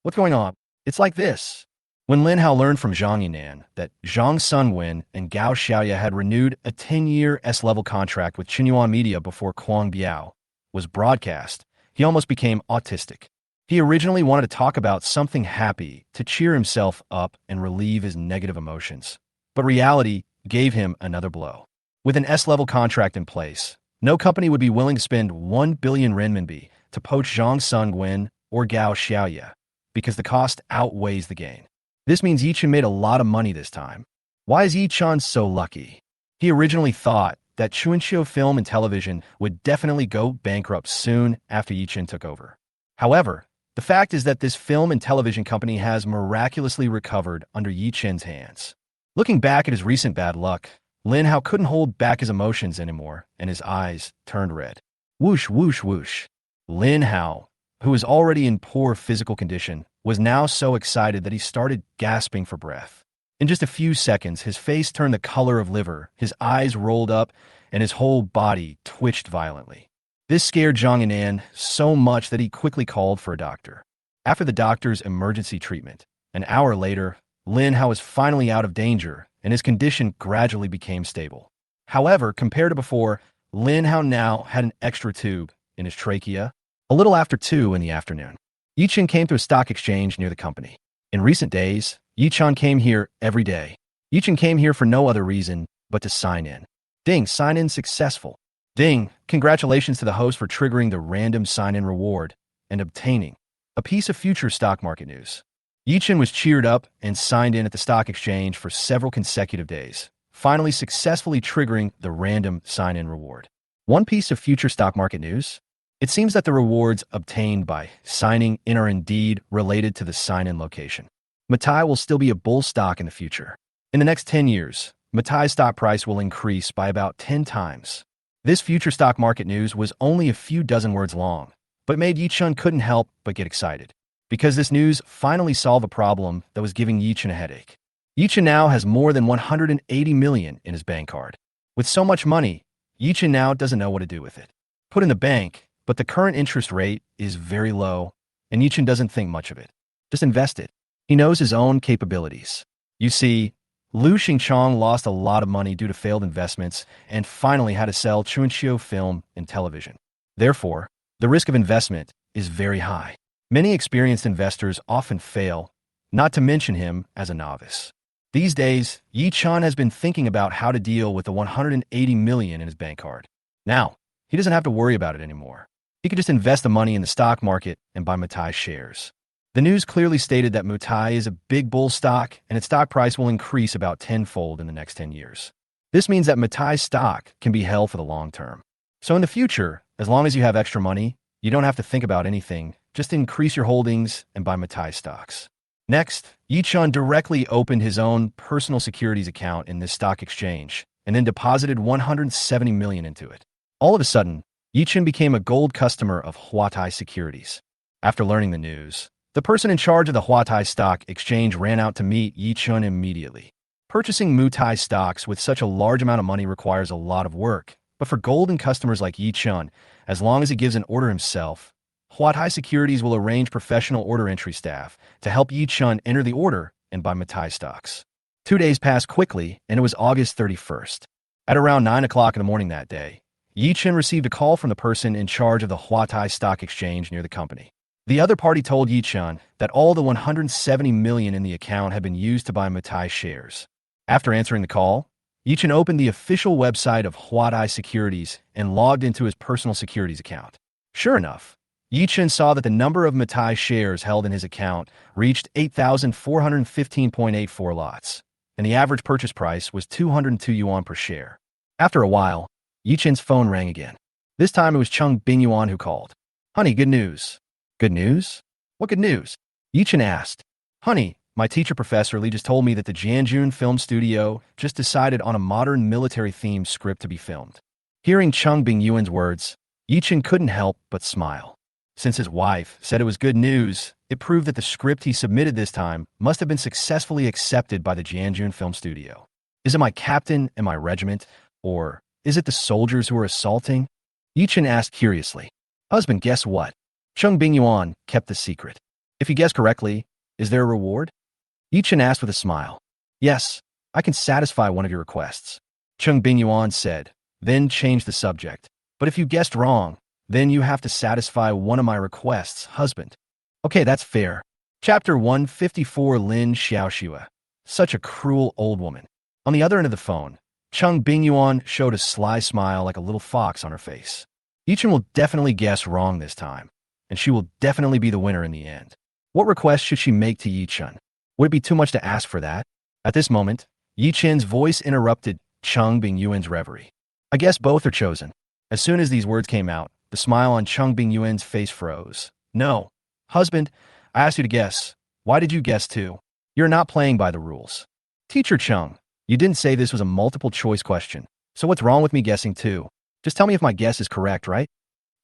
What's going on? It's like this. When Lin Hao learned from Zhang Yinan that Zhang Sungwen and Gao Xiaoya had renewed a 10-year S-level contract with Xinhuan Media before Kwang Biao was broadcast, he almost became autistic. He originally wanted to talk about something happy to cheer himself up and relieve his negative emotions. But reality gave him another blow. With an S-level contract in place, no company would be willing to spend 1 billion renminbi to poach Zhang Sungwen or Gao Xiaoya. because the cost outweighs the gain. This means Ye Chun made a lot of money this time. Why is Ye Chun so lucky? He originally thought that Chuanxiu Film and Television would definitely go bankrupt soon after Ye Chun took over. However, the fact is that this film and television company has miraculously recovered under Ye Chun's hands. Looking back at his recent bad luck, Lin Hao couldn't hold back his emotions anymore, and his eyes turned red. Whoosh, whoosh, whoosh. Lin Hao, who was already in poor physical condition, was now so excited that he started gasping for breath. In just a few seconds, his face turned the color of liver, his eyes rolled up, and his whole body twitched violently. This scared Zhang Yinan so much that he quickly called for a doctor. After the doctor's emergency treatment, an hour later, Lin Hao was finally out of danger, and his condition gradually became stable. However, compared to before, Lin Hao now had an extra tube in his trachea. A little after 2 in the afternoon, Ye Chun came to a stock exchange near the company. In recent days, Ye Chun came here every day. Ye Chun came here for no other reason but to sign in. Ding, sign in successful. Ding, congratulations to the host for triggering the random sign-in reward and obtaining a piece of future stock market news. Ye Chun was cheered up and signed in at the stock exchange for several consecutive days, finally successfully triggering the random sign-in reward. One piece of future stock market news? It seems that the rewards obtained by signing in are indeed related to the sign-in location. Matai will still be a bull stock in the future. In the next 10 years, Matai's stock price will increase by about 10 times. This future stock market news was only a few dozen words long, but made Ye Chun couldn't help but get excited, because this news finally solved a problem that was giving Ye Chun a headache. Ye Chun now has more than 180 million in his bank card. With so much money, Ye Chun now doesn't know what to do with it. Put in the bank, but the current interest rate is very low, and Ye Chun doesn't think much of it. Just invest it. He knows his own capabilities. You see, Lu Xingchong lost a lot of money due to failed investments and finally had to sell Chuanxiu Film and Television. Therefore, the risk of investment is very high. Many experienced investors often fail, not to mention him as a novice. These days, Ye Chun has been thinking about how to deal with the 180 million in his bank card. Now, he doesn't have to worry about it anymore. He could just invest the money in the stock market and buy Matai shares. The news clearly stated that Matai is a big bull stock and its stock price will increase about tenfold in the next 10 years. This means that Matai's stock can be held for the long term. So in the future, as long as you have extra money, you don't have to think about anything. Just increase your holdings and buy Matai stocks. Next, Ye Chun directly opened his own personal securities account in this stock exchange and then deposited 170 million into it. All of a sudden, Ye Chun became a gold customer of Huatai Securities. After learning the news, the person in charge of the Huatai stock exchange ran out to meet Ye Chun immediately. Purchasing Mutai stocks with such a large amount of money requires a lot of work, but for golden customers like Ye Chun, as long as he gives an order himself, Huatai Securities will arrange professional order entry staff to help Ye Chun enter the order and buy Matai stocks. 2 days passed quickly, and it was August 31st. At around 9 o'clock in the morning that day, Ye Chun received a call from the person in charge of the Huatai stock exchange near the company. The other party told Ye Chun that all the 170 million in the account had been used to buy Matai shares. After answering the call, Ye Chun opened the official website of Huatai Securities and logged into his personal securities account. Sure enough, Ye Chun saw that the number of Matai shares held in his account reached 8,415.84 lots, and the average purchase price was 202 yuan per share. After a while, Ye Chun's phone rang again. This time it was Cheng Bingyuan who called. Honey, good news. Good news? What good news? Ye Chun asked. Honey, my teacher Professor Li just told me that the Jianjun Film Studio just decided on a modern military-themed script to be filmed. Hearing Cheng Bingyuan's words, Ye Chun couldn't help but smile. Since his wife said it was good news, it proved that the script he submitted this time must have been successfully accepted by the Jianjun Film Studio. Is it my captain and my regiment, or is it the soldiers who are assaulting? Ye Chun asked curiously. Husband, guess what? Cheng Bingyuan kept the secret. If you guess correctly, is there a reward? Ye Chun asked with a smile. Yes, I can satisfy one of your requests. Cheng Bingyuan said, then changed the subject. But if you guessed wrong, then you have to satisfy one of my requests, husband. Okay, that's fair. Chapter 154. Lin Xiaoxue. Such a cruel old woman. On the other end of the phone, Cheng Bingyuan showed a sly smile like a little fox on her face. Ye Chun will definitely guess wrong this time, and she will definitely be the winner in the end. What request should she make to Ye Chun? Would it be too much to ask for that? At this moment, Ye Chun's voice interrupted Cheng Bingyuan's reverie. I guess both are chosen. As soon as these words came out, the smile on Cheng Bingyuan's face froze. No. Husband, I asked you to guess. Why did you guess too? You're not playing by the rules. Teacher Chung, you didn't say this was a multiple choice question. So what's wrong with me guessing too? Just tell me if my guess is correct, right?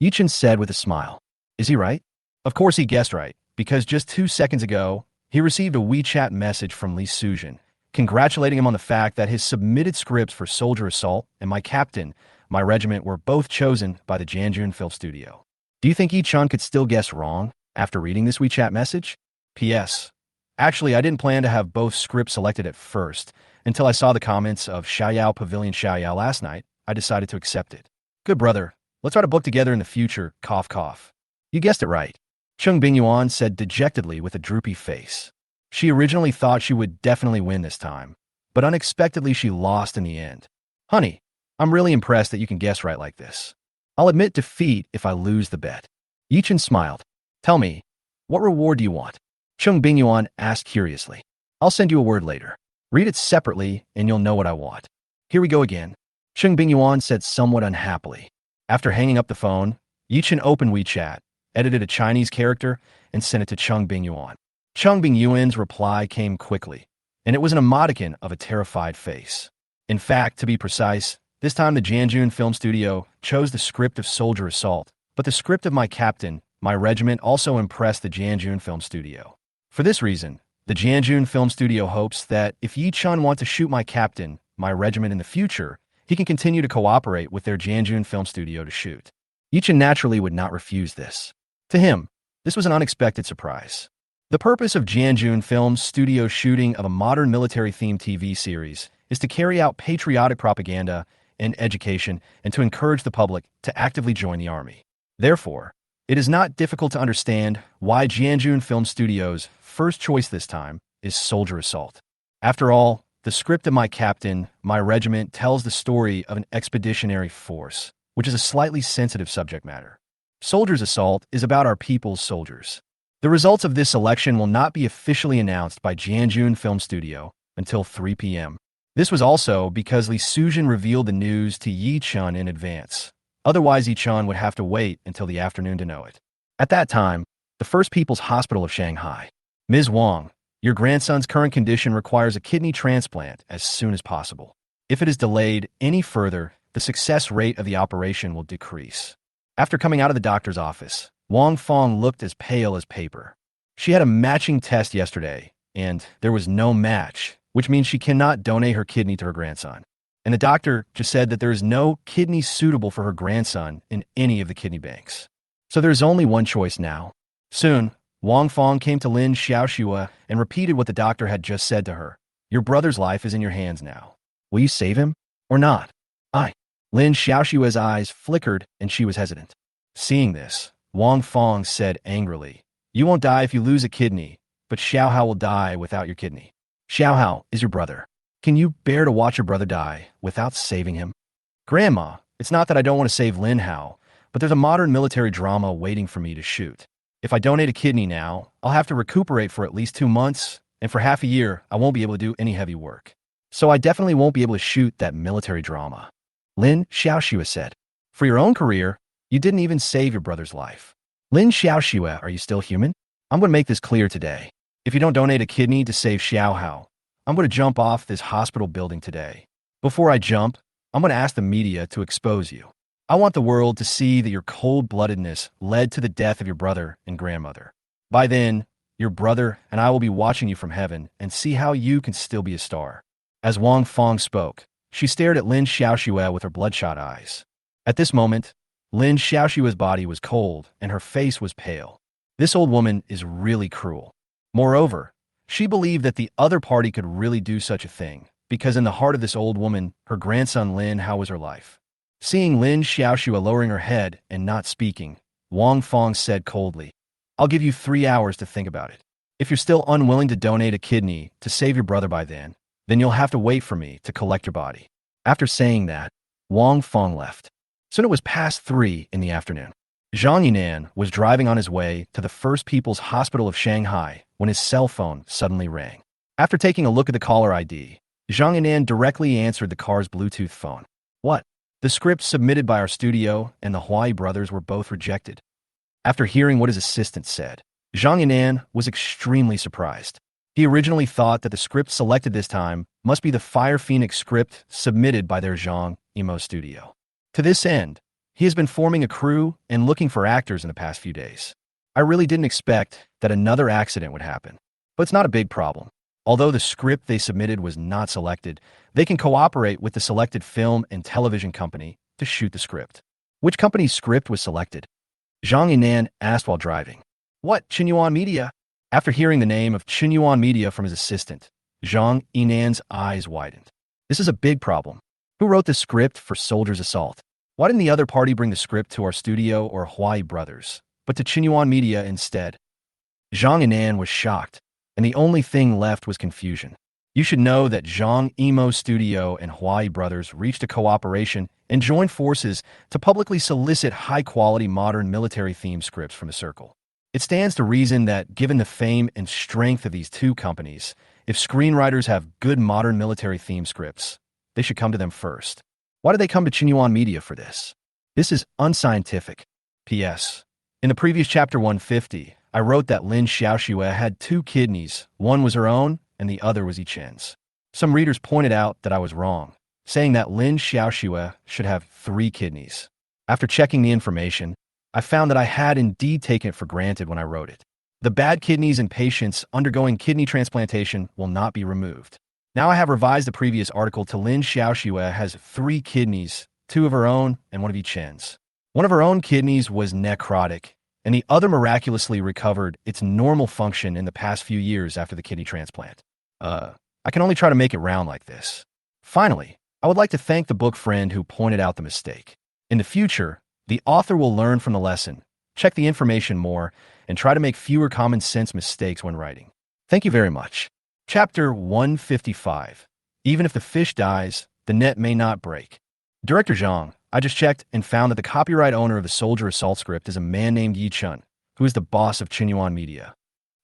Ye Chun said with a smile. Is he right? Of course he guessed right, because just 2 seconds ago, he received a WeChat message from Lin Xiaoxue, congratulating him on the fact that his submitted scripts for Soldier Assault and My Captain, My Regiment were both chosen by the Jianjun Film Studio. Do you think Ye Chun could still guess wrong after reading this WeChat message? P.S. Actually, I didn't plan to have both scripts selected at first. Until I saw the comments of Xiaoyao Pavilion Xiaoyao last night, I decided to accept it. Good brother, let's write a book together in the future, cough cough. You guessed it right. Cheng Bingyuan said dejectedly with a droopy face. She originally thought she would definitely win this time, but unexpectedly she lost in the end. Honey, I'm really impressed that you can guess right like this. I'll admit defeat if I lose the bet. Ye Chun smiled. Tell me, what reward do you want? Cheng Bingyuan asked curiously. I'll send you a word later. Read it separately and you'll know what I want. Here we go again. Cheng Bingyuan said somewhat unhappily. After hanging up the phone, Ye Chun opened WeChat, edited a Chinese character, and sent it to Cheng Bingyuan. Cheng Bingyuan's reply came quickly, and it was an emoticon of a terrified face. In fact, to be precise, this time the Jianjun Film Studio chose the script of Soldier Assault, but the script of My Captain, My Regiment also impressed the Jianjun Film Studio. For this reason, the Jianjun Film Studio hopes that if Ye Chun wants to shoot My Captain, My Regiment in the future, he can continue to cooperate with their Jianjun Film Studio to shoot. Ye Chun naturally would not refuse this. To him, this was an unexpected surprise. The purpose of Jianjun Film Studio shooting of a modern military-themed TV series is to carry out patriotic propaganda and education and to encourage the public to actively join the army. Therefore, it is not difficult to understand why Jianjun Film Studio's first choice this time is Soldier Assault. After all, the script of My Captain, My Regiment tells the story of an expeditionary force, which is a slightly sensitive subject matter. Soldier's Assault is about our people's soldiers. The results of this election will not be officially announced by Jianjun Film Studio until 3 p.m. This was also because Lin Xiaoxue revealed the news to Ye Chun in advance. Otherwise, Ye Chun would have to wait until the afternoon to know it. At that time, the First People's Hospital of Shanghai. Ms. Wang, your grandson's current condition requires a kidney transplant as soon as possible. If it is delayed any further, the success rate of the operation will decrease. After coming out of the doctor's office, Wang Fong looked as pale as paper. She had a matching test yesterday, and there was no match, which means she cannot donate her kidney to her grandson. And the doctor just said that there is no kidney suitable for her grandson in any of the kidney banks. So there is only one choice now. Soon, Wang Fong came to Lin Xiaoxue and repeated what the doctor had just said to her. Your brother's life is in your hands now. Will you save him or not? Lin Xiaoxue's eyes flickered and she was hesitant. Seeing this, Wang Fong said angrily, you won't die if you lose a kidney, but Xiaohao will die without your kidney. Xiaohao is your brother. Can you bear to watch your brother die without saving him? Grandma, it's not that I don't want to save Lin Hao, but there's a modern military drama waiting for me to shoot. If I donate a kidney now, I'll have to recuperate for at least 2 months, and for half a year, I won't be able to do any heavy work. So I definitely won't be able to shoot that military drama. Lin Xiaoxue said, for your own career, you didn't even save your brother's life. Lin Xiaoxue, are you still human? I'm going to make this clear today. If you don't donate a kidney to save Xiaohao, I'm going to jump off this hospital building today. Before I jump, I'm going to ask the media to expose you. I want the world to see that your cold-bloodedness led to the death of your brother and grandmother. By then, your brother and I will be watching you from heaven and see how you can still be a star. As Wang Fong spoke, she stared at Lin Xiaoxue with her bloodshot eyes. At this moment, Lin Xiaoxue's body was cold and her face was pale. This old woman is really cruel. Moreover, she believed that the other party could really do such a thing, because in the heart of this old woman, her grandson Lin Hao was her life. Seeing Lin Xiaoxue lowering her head and not speaking, Wang Fong said coldly, I'll give you 3 hours to think about it. If you're still unwilling to donate a kidney to save your brother by then you'll have to wait for me to collect your body. After saying that, Wang Fong left. Soon it was past 3 in the afternoon. Zhang Yinan was driving on his way to the First People's Hospital of Shanghai when his cell phone suddenly rang. After taking a look at the caller ID, Zhang Yinan directly answered the car's Bluetooth phone. What? The scripts submitted by our studio and the Huai brothers were both rejected. After hearing what his assistant said, Zhang Yinan was extremely surprised. He originally thought that the script selected this time must be the Fire Phoenix script submitted by their Zhang Emo studio. To this end, he has been forming a crew and looking for actors in the past few days. I really didn't expect that another accident would happen, but it's not a big problem. Although the script they submitted was not selected, they can cooperate with the selected film and television company to shoot the script. Which company's script was selected? Zhang Yinan asked while driving. What, Chen Media? After hearing the name of Chen Media from his assistant, Zhang Yinan's eyes widened. This is a big problem. Who wrote the script for Soldier's Assault? Why didn't the other party bring the script to our studio or Huai Brothers, but to Chen Media instead? Zhang Yinan was shocked, and the only thing left was confusion. You should know that Zhang Emo Studio and Huai Brothers reached a cooperation and joined forces to publicly solicit high-quality modern military-themed scripts from the circle. It stands to reason that, given the fame and strength of these two companies, if screenwriters have good modern military-themed scripts, they should come to them first. Why did they come to Chen Media for this? This is unscientific. P.S. In the previous chapter 150, I wrote that Lin Xiaoxue had two kidneys. One was her own, and the other was Ye Chun's. Some readers pointed out that I was wrong, saying that Lin Xiaoxue should have 3 kidneys. After checking the information, I found that I had indeed taken it for granted when I wrote it. The bad kidneys in patients undergoing kidney transplantation will not be removed. Now I have revised the previous article to Lin Xiaoxue has 3 kidneys, 2 of her own and 1 of Ye Chun's. One of her own kidneys was necrotic, and the other miraculously recovered its normal function in the past few years after the kidney transplant. I can only try to make it round like this. Finally, I would like to thank the book friend who pointed out the mistake. In the future, the author will learn from the lesson, check the information more, and try to make fewer common sense mistakes when writing. Thank you very much. Chapter 155. Even if the fish dies, the net may not break. Director Zhang, I just checked and found that the copyright owner of the Soldier Assault script is a man named Ye Chun, who is the boss of Chen Media.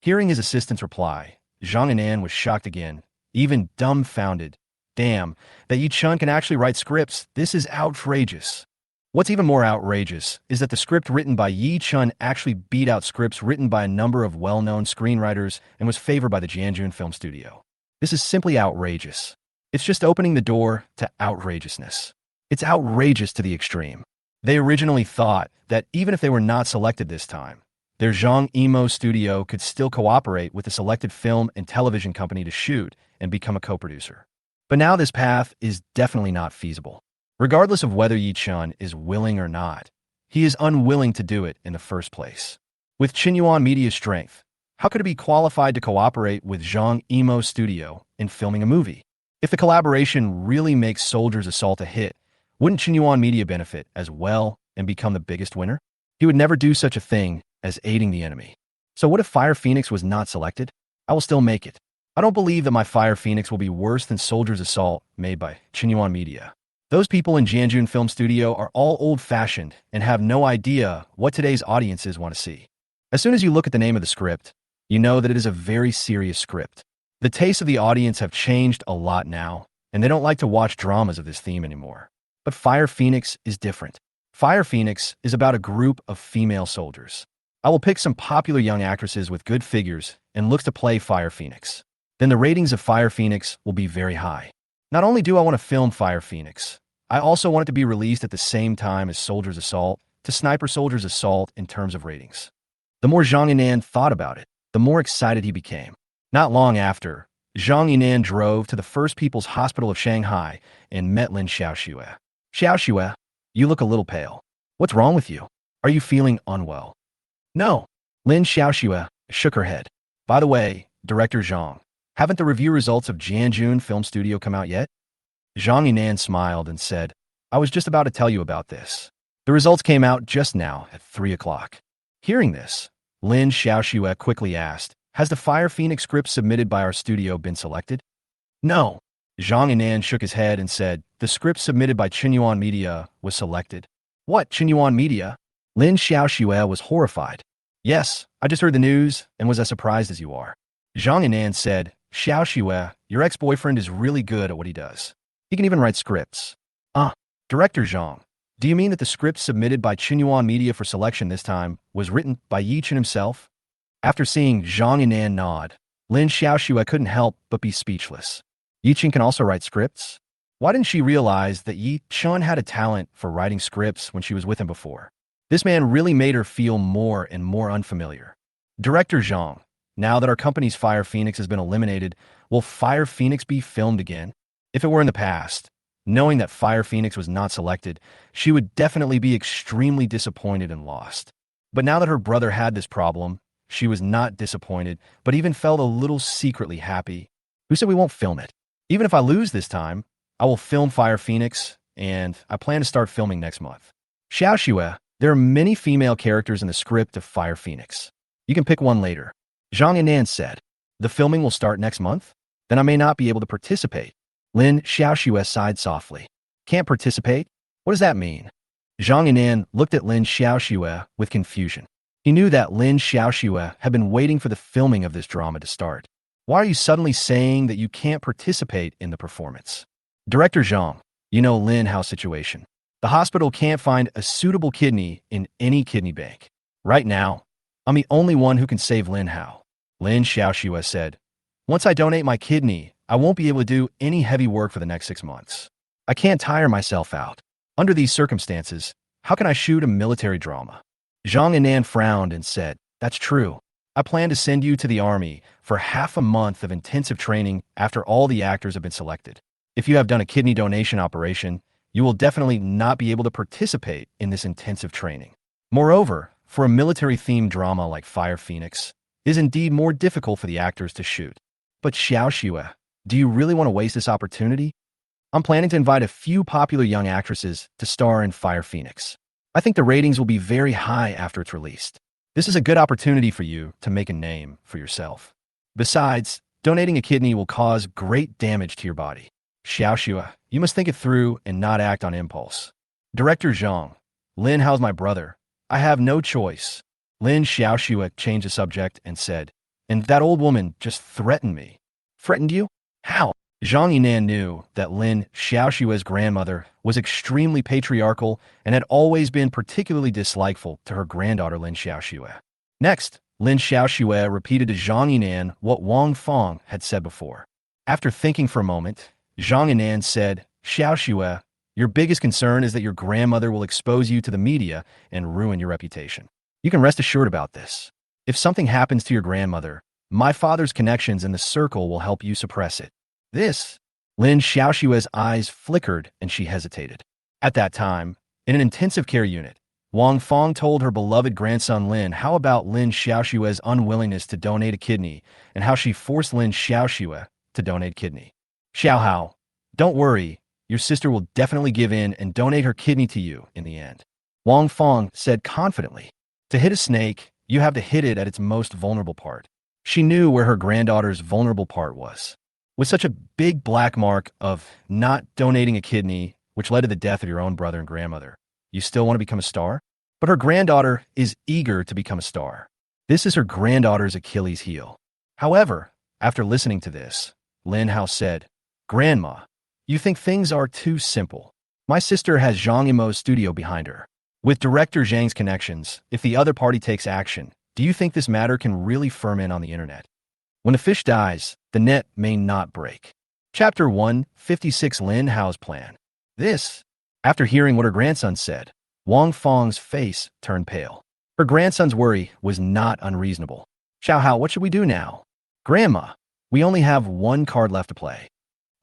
Hearing his assistant's reply, Zhang Yinan was shocked again, even dumbfounded. Damn, that Ye Chun can actually write scripts. This is outrageous. What's even more outrageous is that the script written by Ye Chun actually beat out scripts written by a number of well-known screenwriters and was favored by the Jianjun Film Studio. This is simply outrageous. It's just opening the door to outrageousness. It's outrageous to the extreme. They originally thought that even if they were not selected this time, their Zhang Emo studio could still cooperate with the selected film and television company to shoot and become a co-producer. But now this path is definitely not feasible. Regardless of whether Ye Chun is willing or not, he is unwilling to do it in the first place. With Chen Media's strength, how could it be qualified to cooperate with Zhang Emo Studio in filming a movie? If the collaboration really makes Soldier's Assault a hit, wouldn't Chen Media benefit as well and become the biggest winner? He would never do such a thing as aiding the enemy. So what if Fire Phoenix was not selected? I will still make it. I don't believe that my Fire Phoenix will be worse than Soldier's Assault made by Chen Media. Those people in Jianjun Film Studio are all old-fashioned and have no idea what today's audiences want to see. As soon as you look at the name of the script, you know that it is a very serious script. The tastes of the audience have changed a lot now, and they don't like to watch dramas of this theme anymore. But Fire Phoenix is different. Fire Phoenix is about a group of female soldiers. I will pick some popular young actresses with good figures and looks to play Fire Phoenix. Then the ratings of Fire Phoenix will be very high. Not only do I want to film Fire Phoenix, I also want it to be released at the same time as Soldier's Assault to Sniper Soldier's Assault in terms of ratings. The more Zhang Yinan thought about it, the more excited he became. Not long after, Zhang Yinan drove to the First People's Hospital of Shanghai and met Lin Xiaoxue. Xiaoxue, you look a little pale. What's wrong with you? Are you feeling unwell? No. Lin Xiaoxue shook her head. By the way, Director Zhang, haven't the review results of Jianjun Film Studio come out yet? Zhang Yinan smiled and said, I was just about to tell you about this. The results came out just now at 3 o'clock. Hearing this, Lin Xiaoxue quickly asked, has the Fire Phoenix script submitted by our studio been selected? No. Zhang Yinan shook his head and said, the script submitted by Chen Media was selected. What, Chen Media? Lin Xiaoxue was horrified. Yes, I just heard the news and was as surprised as you are. Zhang Yinan said, Xiaoxue, your ex-boyfriend is really good at what he does. He can even write scripts. Director Zhang, do you mean that the script submitted by Qingyuan Media for selection this time was written by Ye Chun himself? After seeing Zhang Yinan nod, Lin Xiaoxue couldn't help but be speechless. Ye Chun can also write scripts? Why didn't she realize that Ye Chun had a talent for writing scripts when she was with him before? This man really made her feel more and more unfamiliar. Director Zhang, now that our company's Fire Phoenix has been eliminated, will Fire Phoenix be filmed again? If it were in the past, knowing that Fire Phoenix was not selected, she would definitely be extremely disappointed and lost. But now that her brother had this problem, she was not disappointed, but even felt a little secretly happy. Who said we won't film it? Even if I lose this time, I will film Fire Phoenix, and I plan to start filming next month. Xiaoxue, there are many female characters in the script of Fire Phoenix. You can pick one later. Zhang Yinan said, the filming will start next month? Then I may not be able to participate. Lin Xiaoxue sighed softly. Can't participate? What does that mean? Zhang Yinan looked at Lin Xiaoxue with confusion. He knew that Lin Xiaoxue had been waiting for the filming of this drama to start. Why are you suddenly saying that you can't participate in the performance? Director Zhang, you know Lin Hao's situation. The hospital can't find a suitable kidney in any kidney bank. Right now, I'm the only one who can save Lin Hao. Lin Xiaoxue said, once I donate my kidney, I won't be able to do any heavy work for the next 6 months. I can't tire myself out. Under these circumstances, how can I shoot a military drama? Zhang Yinan frowned and said, that's true. I plan to send you to the army for half a month of intensive training after all the actors have been selected. If you have done a kidney donation operation, you will definitely not be able to participate in this intensive training. Moreover, for a military-themed drama like Fire Phoenix, it is indeed more difficult for the actors to shoot. But Xiaoxue, do you really want to waste this opportunity? I'm planning to invite a few popular young actresses to star in Fire Phoenix. I think the ratings will be very high after it's released. This is a good opportunity for you to make a name for yourself. Besides, donating a kidney will cause great damage to your body. Xiaoxue, you must think it through and not act on impulse. Director Zhang, Lin Hao's my brother. I have no choice. Lin Xiaoxue changed the subject and said, and that old woman just threatened me. Threatened you? How? Zhang Yinan knew that Lin Xiaoxue's grandmother was extremely patriarchal and had always been particularly dislikeful to her granddaughter Lin Xiaoxue. Next, Lin Xiaoxue repeated to Zhang Yinan what Wang Fang had said before. After thinking for a moment, Zhang Yinan said, Xiaoxue, your biggest concern is that your grandmother will expose you to the media and ruin your reputation. You can rest assured about this. If something happens to your grandmother, my father's connections in the circle will help you suppress it. This, Lin Xiaoxue's eyes flickered and she hesitated. At that time, in an intensive care unit, Wang Fang told her beloved grandson Lin how about Lin Xiaoxue's unwillingness to donate a kidney and how she forced Lin Xiaoxue to donate kidney. Xiao Hao, don't worry, your sister will definitely give in and donate her kidney to you in the end. Wang Fang said confidently. To hit a snake, you have to hit it at its most vulnerable part. She knew where her granddaughter's vulnerable part was. With such a big black mark of not donating a kidney, which led to the death of your own brother and grandmother, you still want to become a star? But her granddaughter is eager to become a star. This is her granddaughter's Achilles heel. However, after listening to this, Lin Hao said, Grandma, you think things are too simple. My sister has Zhang Yimou's studio behind her. With director Zhang's connections, if the other party takes action, do you think this matter can really ferment on the internet? When a fish dies, the net may not break. Chapter 156 Lin Hao's Plan. This, after hearing what her grandson said, Wang Fang's face turned pale. Her grandson's worry was not unreasonable. Xiao Hao, what should we do now? Grandma, we only have one card left to play.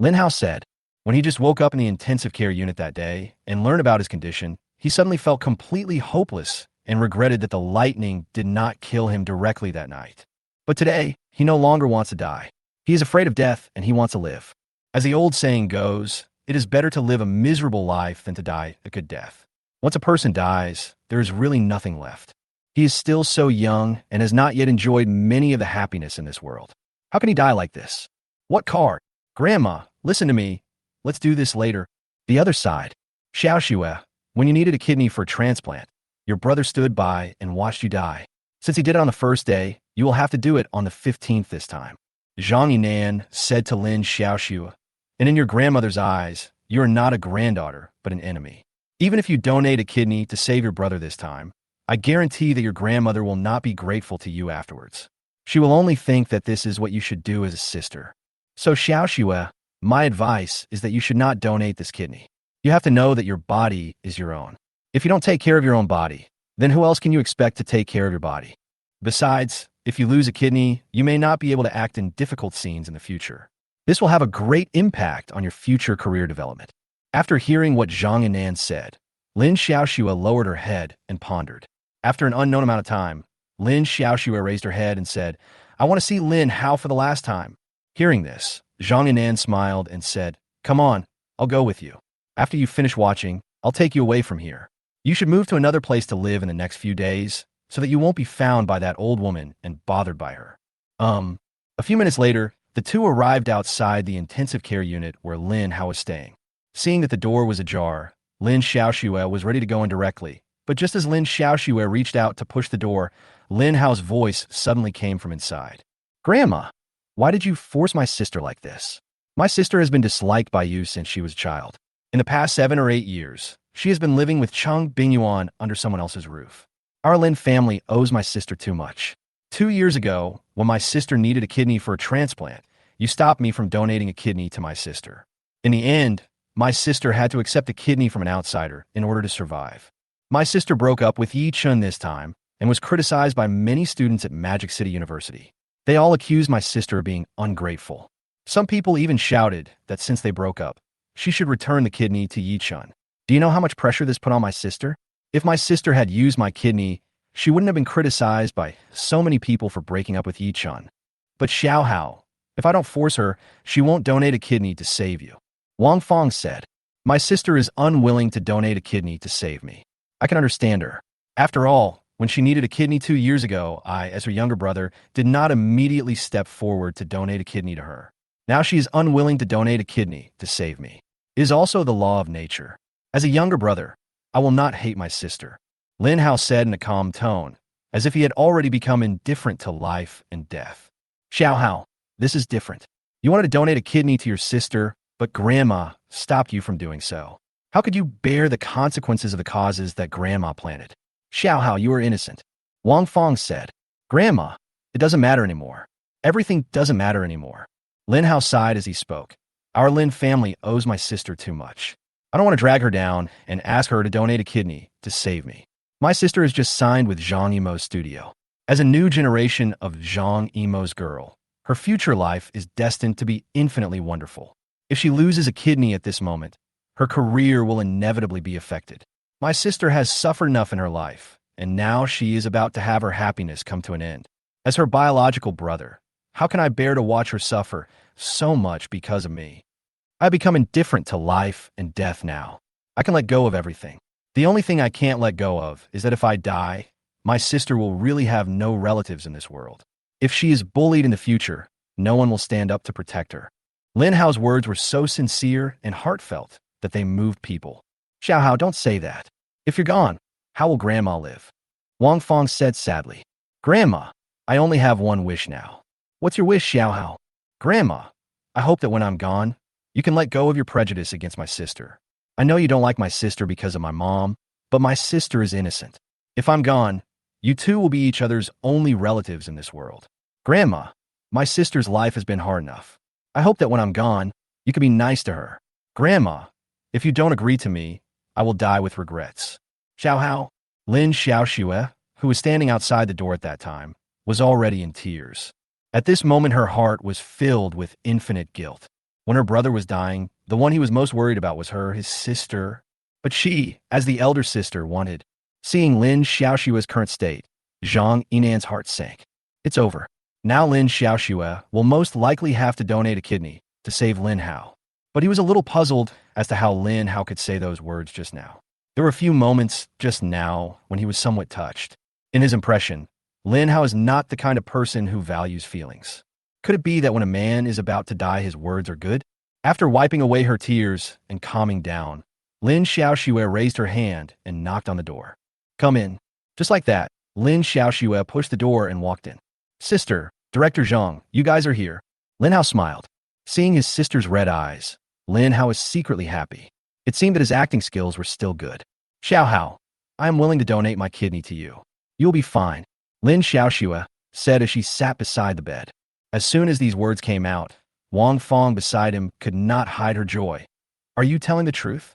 Lin Hao said. When he just woke up in the intensive care unit that day and learned about his condition, he suddenly felt completely hopeless and regretted that the lightning did not kill him directly that night. But today, he no longer wants to die. He is afraid of death and he wants to live. As the old saying goes, it is better to live a miserable life than to die a good death. Once a person dies, there is really nothing left. He is still so young and has not yet enjoyed many of the happiness in this world. How can he die like this? What card? Grandma, listen to me. Let's do this later. The other side. Xiaoxue, when you needed a kidney for a transplant, Your brother stood by and watched you die. Since he did it on the first day, you will have to do it on the 15th this time. Zhang Yinan said to Lin Xiaoxue, and in your grandmother's eyes, you are not a granddaughter, but an enemy. Even if you donate a kidney to save your brother this time, I guarantee that your grandmother will not be grateful to you afterwards. She will only think that this is what you should do as a sister. So Xiaoxue, my advice is that you should not donate this kidney. You have to know that your body is your own. If you don't take care of your own body, then who else can you expect to take care of your body? Besides, if you lose a kidney, you may not be able to act in difficult scenes in the future. This will have a great impact on your future career development. After hearing what Zhang Yinan said, Lin Xiaoxue lowered her head and pondered. After an unknown amount of time, Lin Xiaoxue raised her head and said, I want to see Lin Hao for the last time. Hearing this, Zhang Yinan smiled and said, Come on, I'll go with you. After you finish watching, I'll take you away from here. You should move to another place to live in the next few days so that you won't be found by that old woman and bothered by her. A few minutes later, the two arrived outside the intensive care unit where Lin Hao was staying. Seeing that the door was ajar, Lin Xiaoxue was ready to go in directly, but just as Lin Xiaoxue reached out to push the door, Lin Hao's voice suddenly came from inside. Grandma, why did you force my sister like this? My sister has been disliked by you since she was a child. In the past 7 or 8 years, she has been living with Cheng Bingyuan under someone else's roof. Our Lin family owes my sister too much. 2 years ago, when my sister needed a kidney for a transplant, you stopped me from donating a kidney to my sister. In the end, my sister had to accept a kidney from an outsider in order to survive. My sister broke up with Ye Chun this time and was criticized by many students at Magic City University. They all accused my sister of being ungrateful. Some people even shouted that since they broke up, she should return the kidney to Ye Chun. Do you know how much pressure this put on my sister? If my sister had used my kidney, she wouldn't have been criticized by so many people for breaking up with Ye Chun. But Xiao Hao, if I don't force her, she won't donate a kidney to save you. Wang Fong said, My sister is unwilling to donate a kidney to save me. I can understand her. After all, when she needed a kidney 2 years ago, I, as her younger brother, did not immediately step forward to donate a kidney to her. Now she is unwilling to donate a kidney to save me. It is also the law of nature. As a younger brother, I will not hate my sister. Lin Hao said in a calm tone, as if he had already become indifferent to life and death. Xiao Hao, this is different. You wanted to donate a kidney to your sister, but Grandma stopped you from doing so. How could you bear the consequences of the causes that Grandma planted? Xiao Hao, you are innocent. Wang Fong said, Grandma, it doesn't matter anymore. Everything doesn't matter anymore. Lin Hao sighed as he spoke. Our Lin family owes my sister too much. I don't want to drag her down and ask her to donate a kidney to save me. My sister has just signed with Zhang Yimou's studio. As a new generation of Zhang Yimou's girl, her future life is destined to be infinitely wonderful. If she loses a kidney at this moment, her career will inevitably be affected. My sister has suffered enough in her life, and now she is about to have her happiness come to an end. As her biological brother, how can I bear to watch her suffer so much because of me? I become indifferent to life and death now. I can let go of everything. The only thing I can't let go of is that if I die, my sister will really have no relatives in this world. If she is bullied in the future, no one will stand up to protect her. Lin Hao's words were so sincere and heartfelt that they moved people. Xiao Hao, don't say that. If you're gone, how will Grandma live? Wang Fong said sadly. Grandma, I only have one wish now. What's your wish, Xiao Hao? Grandma, I hope that when I'm gone, you can let go of your prejudice against my sister. I know you don't like my sister because of my mom, but my sister is innocent. If I'm gone, you two will be each other's only relatives in this world. Grandma, my sister's life has been hard enough. I hope that when I'm gone, you can be nice to her. Grandma, if you don't agree to me, I will die with regrets. Xiao Hao, Lin Xiaoxue, who was standing outside the door at that time, was already in tears. At this moment, her heart was filled with infinite guilt. When her brother was dying, the one he was most worried about was her, his sister. But she, as the elder sister, wanted. Seeing Lin Xiaoxue's current state, Zhang Yinan's heart sank. It's over. Now Lin Xiaoxue will most likely have to donate a kidney to save Lin Hao. But he was a little puzzled as to how Lin Hao could say those words just now. There were a few moments just now when he was somewhat touched. In his impression, Lin Hao is not the kind of person who values feelings. Could it be that when a man is about to die, his words are good? After wiping away her tears and calming down, Lin Xiaoxue raised her hand and knocked on the door. Come in. Just like that, Lin Xiaoxue pushed the door and walked in. Sister, Director Zhang, you guys are here. Lin Hao smiled. Seeing his sister's red eyes, Lin Hao was secretly happy. It seemed that his acting skills were still good. Xiao Hao, I am willing to donate my kidney to you. You'll be fine, Lin Xiaoxue said as she sat beside the bed. As soon as these words came out, Wang Fong beside him could not hide her joy. Are you telling the truth?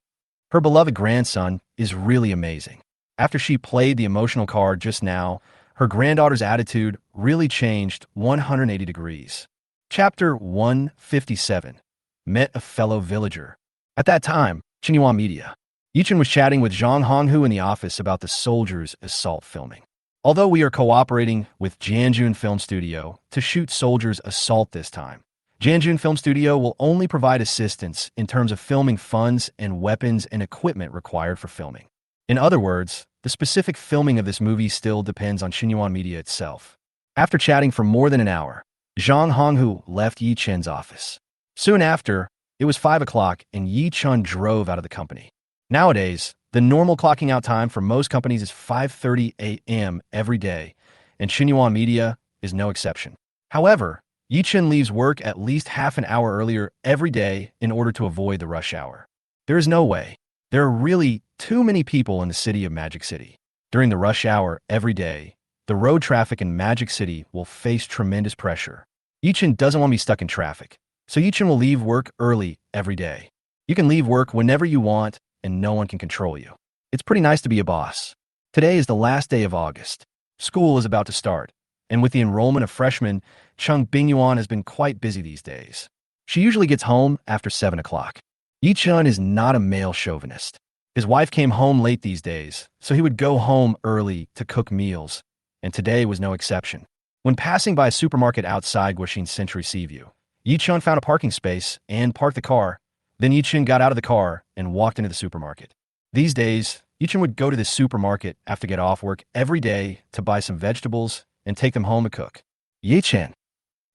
Her beloved grandson is really amazing. After she played the emotional card just now, her granddaughter's attitude really changed 180 degrees. Chapter 157. Met a fellow villager. At that time, Xinhua Media. Ye Chun was chatting with Zhang Honghu in the office about the soldiers' assault filming. Although we are cooperating with Jianjun Film Studio to shoot soldiers' assault this time, Jianjun Film Studio will only provide assistance in terms of filming funds and weapons and equipment required for filming. In other words, the specific filming of this movie still depends on Xinhua Media itself. After chatting for more than an hour, Zhang Honghu left Ye Chun's office. Soon after, it was 5 o'clock and Ye Chun drove out of the company. Nowadays, the normal clocking out time for most companies is 5:30 a.m. every day, and Xinhua Media is no exception. However, Ye Chun leaves work at least half an hour earlier every day in order to avoid the rush hour. There is no way. There are really too many people in the city of Magic City. During the rush hour every day, the road traffic in Magic City will face tremendous pressure. Ye Chun doesn't want to be stuck in traffic, so Ye Chun will leave work early every day. You can leave work whenever you want, and no one can control you. It's pretty nice to be a boss. Today is the last day of August. School is about to start, and with the enrollment of freshmen, Cheng Bingyuan has been quite busy these days. She usually gets home after 7 o'clock. Ye Chun is not a male chauvinist. His wife came home late these days, so he would go home early to cook meals, and today was no exception. When passing by a supermarket outside Guaxin's Century Seaview, Ye Chun found a parking space and parked the car. Then Ye Chun got out of the car and walked into the supermarket. These days, Ye Chun would go to the supermarket after get off work every day to buy some vegetables and take them home to cook. Ye Chun.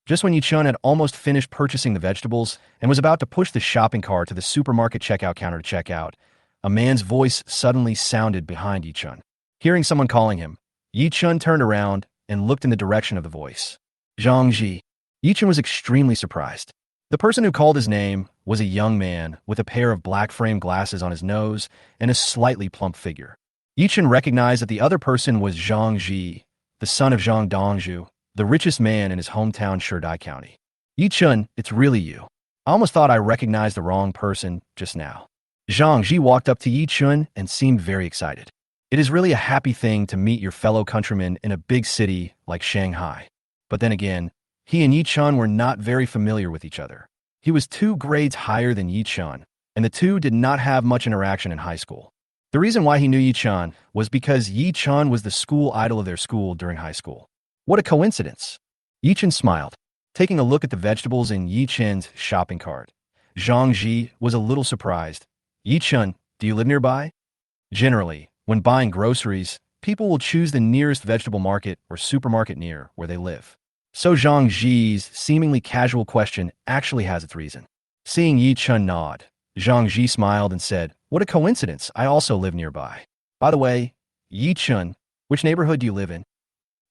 Just when Ye Chun had almost finished purchasing the vegetables and was about to push the shopping cart to the supermarket checkout counter to check out, a man's voice suddenly sounded behind Ye Chun. Hearing someone calling him, Ye Chun turned around and looked in the direction of the voice. Zhang Ji. Ye Chun was extremely surprised. The person who called his name was a young man with a pair of black frame glasses on his nose and a slightly plump figure. Ye Chun recognized that the other person was Zhang Ji, the son of Zhang Dongzhu, the richest man in his hometown Sherdai County. Ye Chun, it's really you. I almost thought I recognized the wrong person just now. Zhang Ji walked up to Ye Chun and seemed very excited. It is really a happy thing to meet your fellow countrymen in a big city like Shanghai. But then again, he and Ye Chun were not very familiar with each other. He was 2 grades higher than Ye Chun, and the two did not have much interaction in high school. The reason why he knew Ye Chun was because Ye Chun was the school idol of their school during high school. What a coincidence! Ye Chun smiled, taking a look at the vegetables in Ye Chun's shopping cart. Zhang Ji was a little surprised. Ye Chun, do you live nearby? Generally, when buying groceries, people will choose the nearest vegetable market or supermarket near where they live. So Zhang Ji's seemingly casual question actually has its reason. Seeing Ye Chun nod, Zhang Ji smiled and said, what a coincidence, I also live nearby. By the way, Ye Chun, which neighborhood do you live in?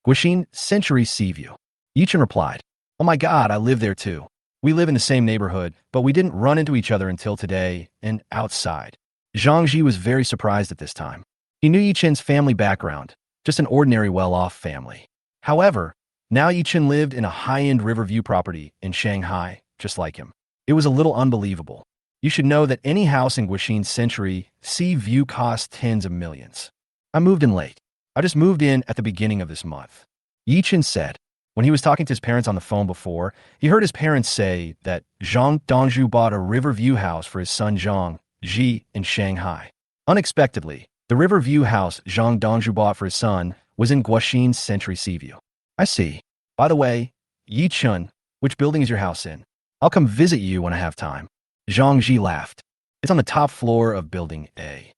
Guaxin Century Seaview. Ye Chun replied, oh my god, I live there too. We live in the same neighborhood, but we didn't run into each other until today and outside. Zhang Ji was very surprised at this time. He knew Ye Chun's family background, just an ordinary well-off family. However, now Ye Chun lived in a high-end Riverview property in Shanghai, just like him. It was a little unbelievable. You should know that any house in Guaxin Century Seaview costs tens of millions. I moved in late. I just moved in at the beginning of this month. Ye Chun said. When he was talking to his parents on the phone before, he heard his parents say that Zhang Dongzhu bought a Riverview house for his son Zhang Ji in Shanghai. Unexpectedly, the Riverview house Zhang Dongzhu bought for his son was in Guaxin Century Seaview. I see. By the way, Ye Chun, which building is your house in? I'll come visit you when I have time. Zhang Ji laughed. It's on the top floor of building A.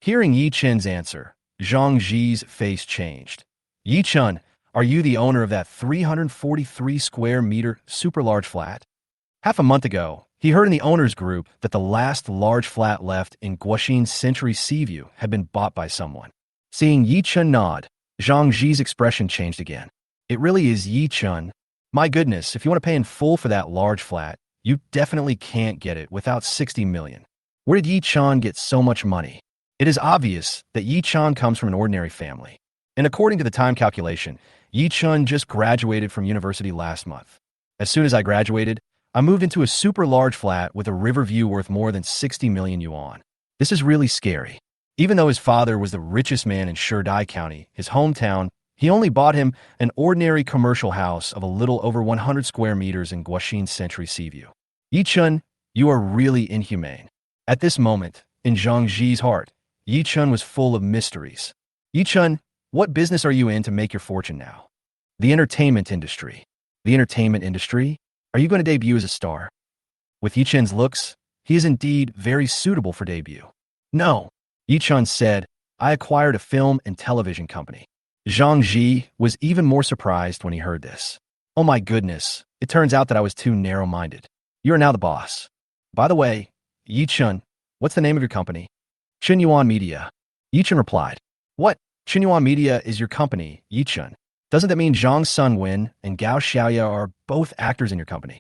Hearing Ye Chun's answer, Zhang Ji's face changed. Ye Chun, are you the owner of that 343 square meter super large flat? Half a month ago, he heard in the owner's group that the last large flat left in Guaxin Century Seaview had been bought by someone. Seeing Ye Chun nod, Zhang Ji's expression changed again. It really is Ye Chun. My goodness, if you want to pay in full for that large flat, you definitely can't get it without 60 million. Where did Ye Chun get so much money? It is obvious that Ye Chun comes from an ordinary family. And according to the time calculation, Ye Chun just graduated from university last month. As soon as I graduated, I moved into a super large flat with a river view worth more than 60 million yuan. This is really scary. Even though his father was the richest man in Sherdai County, his hometown, he only bought him an ordinary commercial house of a little over 100 square meters in Guaxin Century Seaview. Ye Chun, you are really inhumane. At this moment, in Zhang Ji's heart, Ye Chun was full of mysteries. Ye Chun, what business are you in to make your fortune now? The entertainment industry. The entertainment industry? Are you going to debut as a star? With Ye Chun's looks, he is indeed very suitable for debut. No, Ye Chun said, I acquired a film and television company. Zhang Ji was even more surprised when he heard this. Oh my goodness, it turns out that I was too narrow-minded. You are now the boss. By the way, Ye Chun, what's the name of your company? Bingyuan Media. Ye Chun replied. What? Bingyuan Media is your company, Ye Chun. Doesn't that mean Zhang Sungwen and Gao Xiaoya are both actors in your company?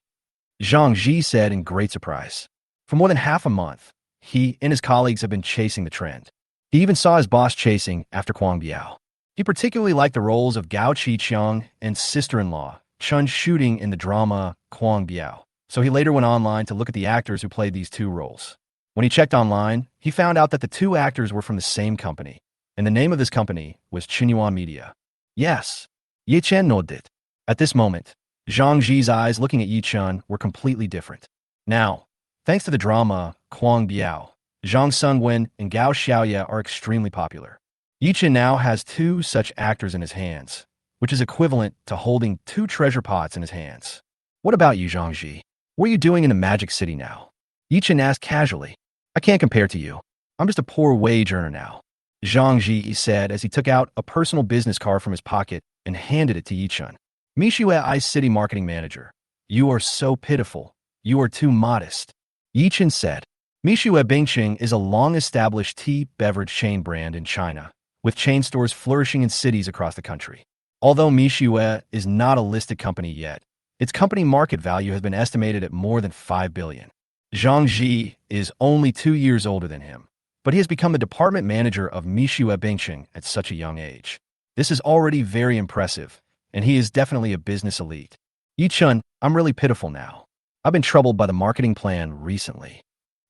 Zhang Ji said in great surprise. For more than half a month, he and his colleagues have been chasing the trend. He even saw his boss chasing after Kwang Biao. He particularly liked the roles of Gao Chi-Chung and sister-in-law, Chun shooting in the drama Kwang Biao. So he later went online to look at the actors who played these two roles. When he checked online, he found out that the two actors were from the same company, and the name of this company was Bingyuan Media. Yes, Ye Chun nodded. At this moment, Zhang Ji's eyes looking at Ye Chun were completely different. Now, thanks to the drama Kwang Biao, Zhang Sungwen and Gao Xiaoya are extremely popular. Ye Chun now has two such actors in his hands, which is equivalent to holding two treasure pots in his hands. What about you, Zhang Ji? What are you doing in the Magic City now? Ye Chun asked casually. I can't compare to you. I'm just a poor wage earner now. Zhang Ji said as he took out a personal business card from his pocket and handed it to Ye Chun. Mishue Ice City Marketing Manager. You are so pitiful. You are too modest. Ye Chun said. Mishue Bingqing is a long-established tea beverage chain brand in China, with chain stores flourishing in cities across the country. Although Mishue is not a listed company yet, its company market value has been estimated at more than 5 billion. Zhang Ji is only 2 years older than him, but he has become the department manager of Mishue Bingqing at such a young age. This is already very impressive, and he is definitely a business elite. Ye Chun, I'm really pitiful now. I've been troubled by the marketing plan recently.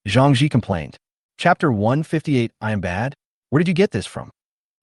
Zhang Ji complained. Chapter 158, I am bad? Where did you get this from?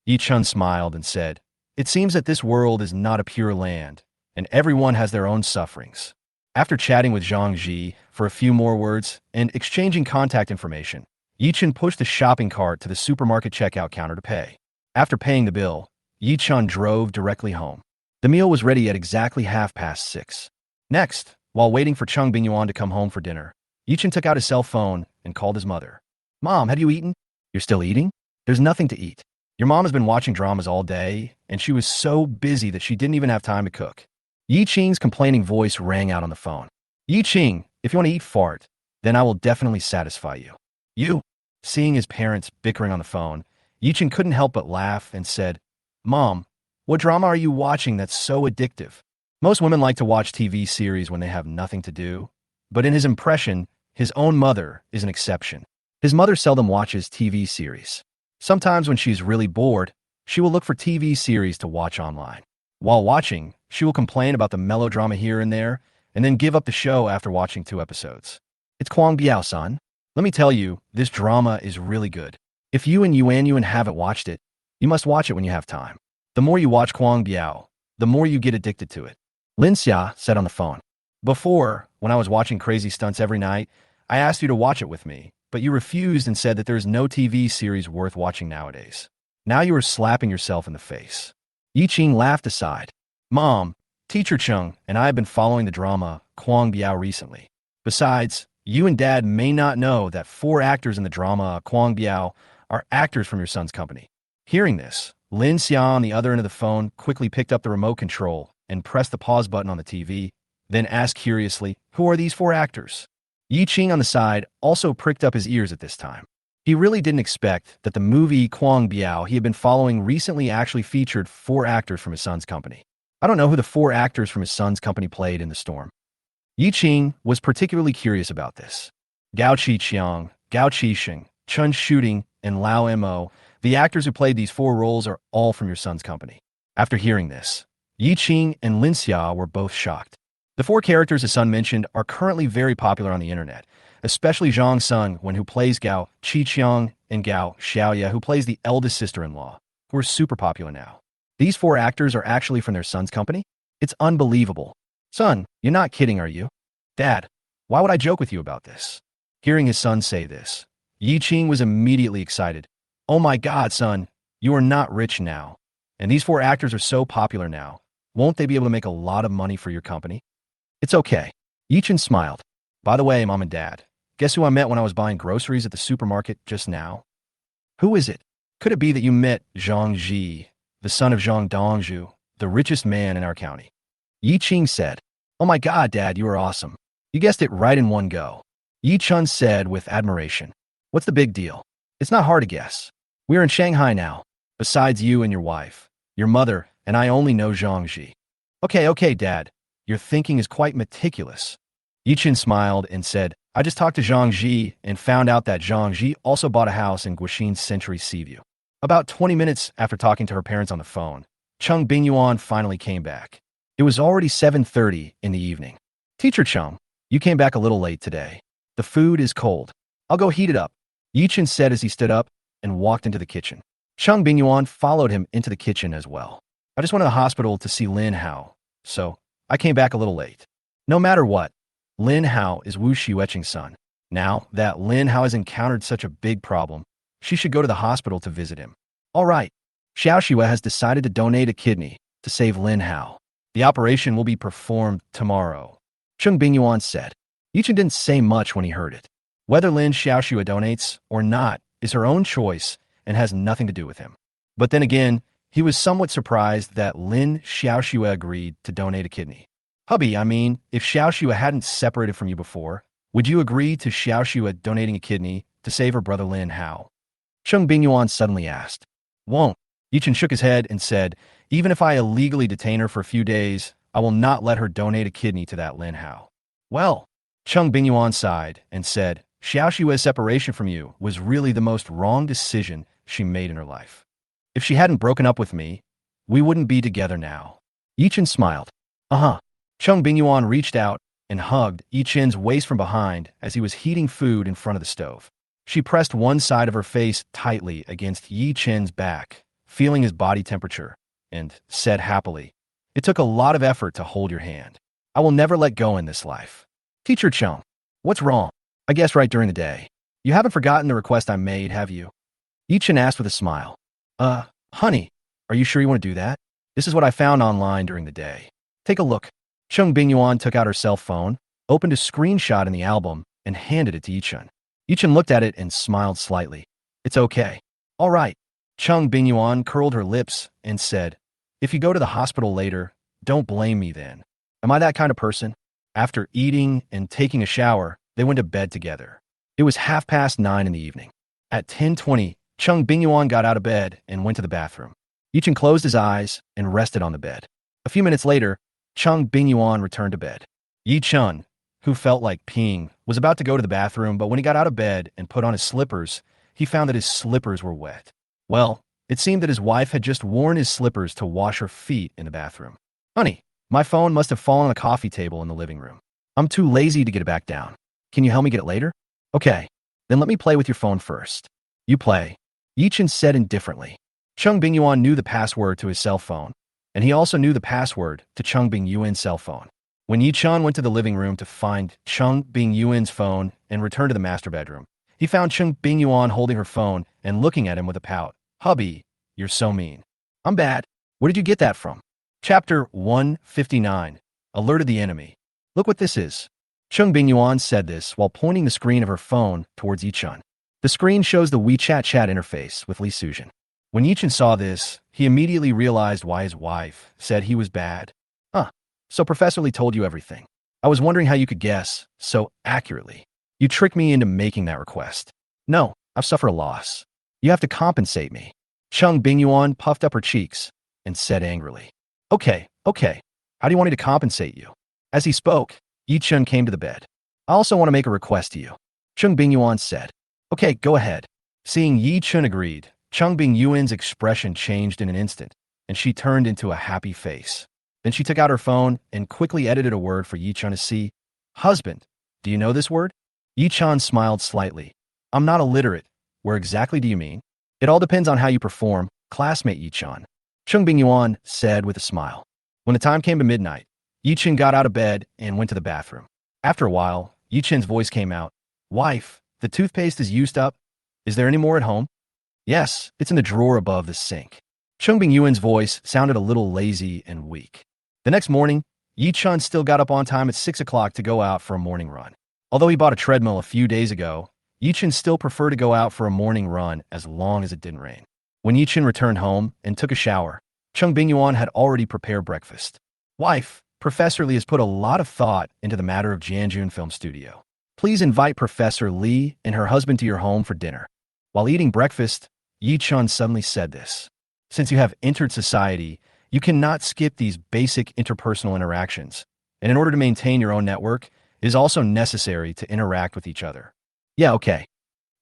Ye Chun smiled and said, It seems that this world is not a pure land, and everyone has their own sufferings. After chatting with Zhang Ji for a few more words and exchanging contact information, Ye Chun pushed the shopping cart to the supermarket checkout counter to pay. After paying the bill, Ye Chun drove directly home. The meal was ready at exactly 6:30. Next, while waiting for Cheng Bingyuan to come home for dinner, Ye Chun took out his cell phone and called his mother. Mom, have you eaten? You're still eating? There's nothing to eat. Your mom has been watching dramas all day, and she was so busy that she didn't even have time to cook. Yi Qing's complaining voice rang out on the phone. Yi Qing, if you want to eat fart, then I will definitely satisfy you. You? Seeing his parents bickering on the phone, Yi Qing couldn't help but laugh and said, Mom, what drama are you watching that's so addictive? Most women like to watch TV series when they have nothing to do, but in his impression, his own mother is an exception. His mother seldom watches TV series. Sometimes when she's really bored, she will look for TV series to watch online. While watching, she will complain about the melodrama here and there, and then give up the show after watching 2 episodes. It's Kwang Biao-san. Let me tell you, this drama is really good. If you and Yuan haven't watched it, you must watch it when you have time. The more you watch Kwang Biao, the more you get addicted to it. Lynn Xia said on the phone. Before, when I was watching Crazy Stunts every night, I asked you to watch it with me, but you refused and said that there is no TV series worth watching nowadays. Now you are slapping yourself in the face. Yi Qing laughed aside. Mom, Teacher Chung and I have been following the drama Kwang Biao recently. Besides, you and Dad may not know that 4 actors in the drama Kwang Biao are actors from your son's company. Hearing this, Lin Xia on the other end of the phone quickly picked up the remote control and pressed the pause button on the TV, then asked curiously, Who are these 4 actors? Yi Qing on the side also pricked up his ears at this time. He really didn't expect that the movie Kwang Biao he had been following recently actually featured 4 actors from his son's company. I don't know who the 4 actors from his son's company played in the storm. Ye Chun was particularly curious about this. Gao Chi Chiang, Gao Chi Sheng, Chun Shooting, and Lao Mo, the actors who played these 4 roles are all from your son's company. After hearing this, Ye Chun and Lynn Xia were both shocked. The 4 characters his son mentioned are currently very popular on the internet, especially Zhang Sun, who plays Gao Chi Chiang, and Gao Xiaoya, who plays the eldest sister-in-law, who are super popular now. These 4 actors are actually from their son's company? It's unbelievable. Son, you're not kidding, are you? Dad, why would I joke with you about this? Hearing his son say this, Yi Ching was immediately excited. Oh my God, son, you are not rich now. And these 4 actors are so popular now. Won't they be able to make a lot of money for your company? It's okay. Yi Ching smiled. By the way, Mom and Dad, guess who I met when I was buying groceries at the supermarket just now? Who is it? Could it be that you met Zhang Ji, the son of Zhang Dongzhu, the richest man in our county? Yi Ching said, Oh my God, Dad, you are awesome. You guessed it right in one go. Yi Chun said with admiration, What's the big deal? It's not hard to guess. We're in Shanghai now. Besides you and your wife, your mother, and I only know Zhang Ji. Okay, Dad. Your thinking is quite meticulous. Yi Chun smiled and said, I just talked to Zhang Ji and found out that Zhang Ji also bought a house in Guixin's Century Seaview. About 20 minutes after talking to her parents on the phone, Cheng Bingyuan finally came back. It was already 7:30 in the evening. Teacher Chung, you came back a little late today. The food is cold. I'll go heat it up, Yi Chun said as he stood up and walked into the kitchen. Cheng Bingyuan followed him into the kitchen as well. I just went to the hospital to see Lin Hao, so I came back a little late. No matter what, Lin Hao is Wu Xiueqing's son. Now that Lin Hao has encountered such a big problem, she should go to the hospital to visit him. All right, Xiaoxue has decided to donate a kidney to save Lin Hao. The operation will be performed tomorrow, Cheng Bingyuan said. Ye Chun didn't say much when he heard it. Whether Lin Xiaoxue donates or not is her own choice and has nothing to do with him. But then again, he was somewhat surprised that Lin Xiaoxue agreed to donate a kidney. Hubby, I mean, if Xiaoxue hadn't separated from you before, would you agree to Xiaoxue donating a kidney to save her brother Lin Hao? Cheng Bingyuan suddenly asked. Won't. Ye Chun shook his head and said, Even if I illegally detain her for a few days, I will not let her donate a kidney to that Lin Hao. Well, Cheng Bingyuan sighed and said, Xiaoxue's separation from you was really the most wrong decision she made in her life. If she hadn't broken up with me, we wouldn't be together now. Ye Chun smiled. Cheng Bingyuan reached out and hugged Yi Chun's waist from behind as he was heating food in front of the stove. She pressed one side of her face tightly against Yi Chun's back, feeling his body temperature, and said happily, It took a lot of effort to hold your hand. I will never let go in this life. Teacher Chung, what's wrong? I guess right during the day. You haven't forgotten the request I made, have you? Yi Chun asked with a smile. Honey, are you sure you want to do that? This is what I found online during the day. Take a look. Cheng Bingyuan took out her cell phone, opened a screenshot in the album, and handed it to Yi Chun. Yi Chun looked at it and smiled slightly. It's okay. All right. Cheng Bingyuan curled her lips and said, If you go to the hospital later, don't blame me then. Am I that kind of person? After eating and taking a shower, they went to bed together. It was 9:30 in the evening. At 10:20, Cheng Bingyuan got out of bed and went to the bathroom. Yi Chun closed his eyes and rested on the bed. A few minutes later, Cheng Bingyuan returned to bed. Yi Chun, who felt like peeing, was about to go to the bathroom, but when he got out of bed and put on his slippers, he found that his slippers were wet. Well, it seemed that his wife had just worn his slippers to wash her feet in the bathroom. Honey, my phone must have fallen on the coffee table in the living room. I'm too lazy to get it back down. Can you help me get it later? Okay, then let me play with your phone first. You play, Yi Chun said indifferently. Cheng Bingyuan knew the password to his cell phone, and he also knew the password to Cheng Bingyuan's cell phone. When Yi Chun went to the living room to find Cheng Bingyuan's phone and returned to the master bedroom, he found Cheng Bingyuan holding her phone and looking at him with a pout. Hubby, you're so mean. I'm bad. Where did you get that from? Chapter 159, Alerted the Enemy. Look what this is. Cheng Bingyuan said this while pointing the screen of her phone towards Yi Chun. The screen shows the WeChat chat interface with Li Sujin. When Yi Chun saw this, he immediately realized why his wife said he was bad. So Professor Li told you everything. I was wondering how you could guess so accurately. You tricked me into making that request. No, I've suffered a loss. You have to compensate me. Cheng Bingyuan puffed up her cheeks and said angrily, Okay, okay. How do you want me to compensate you? As he spoke, Ye Chun came to the bed. I also want to make a request to you. Cheng Bingyuan said, Okay, go ahead. Seeing Ye Chun agreed, Cheng Bingyuan's expression changed in an instant, and she turned into a happy face. Then she took out her phone and quickly edited a word for Ye Chun to see. Husband, do you know this word? Ye Chun smiled slightly. I'm not illiterate. Where exactly do you mean? It all depends on how you perform, classmate Ye Chun. Cheng Bingyuan said with a smile. When the time came to midnight, Ye Chun got out of bed and went to the bathroom. After a while, Ye Chun's voice came out. Wife, the toothpaste is used up. Is there any more at home? Yes, it's in the drawer above the sink. Cheng Bingyuan's voice sounded a little lazy and weak. The next morning, Ye Chun still got up on time at 6 o'clock to go out for a morning run. Although he bought a treadmill a few days ago, Ye Chun still preferred to go out for a morning run as long as it didn't rain. When Ye Chun returned home and took a shower, Cheng Bingyuan had already prepared breakfast. Wife, Professor Lee has put a lot of thought into the matter of Jianjun Film Studio. Please invite Professor Lee and her husband to your home for dinner. While eating breakfast, Ye Chun suddenly said this. Since you have entered society, you cannot skip these basic interpersonal interactions. And in order to maintain your own network, it is also necessary to interact with each other. Yeah, okay.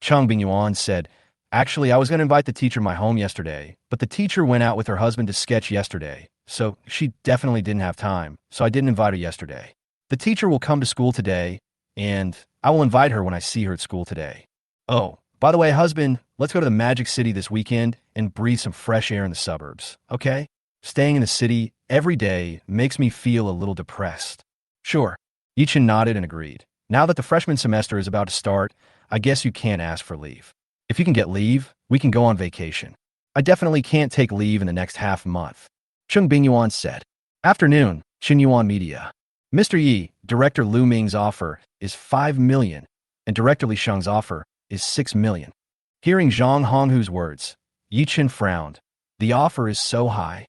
Cheng Bingyuan said, Actually, I was going to invite the teacher to my home yesterday, but the teacher went out with her husband to sketch yesterday, so she definitely didn't have time, so I didn't invite her yesterday. The teacher will come to school today, and I will invite her when I see her at school today. Oh, by the way, husband, let's go to the Magic City this weekend and breathe some fresh air in the suburbs, okay? Staying in the city every day makes me feel a little depressed. Sure. Ye Chun nodded and agreed. Now that the freshman semester is about to start, I guess you can't ask for leave. If you can get leave, we can go on vacation. I definitely can't take leave in the next half month. Cheng Bingyuan said. Afternoon, Xinyuan Media. Mr. Yi, Director Lu Ming's offer is 5 million, and Director Li Sheng's offer is 6 million. Hearing Zhang Honghu's words, Ye Chun frowned. The offer is so high.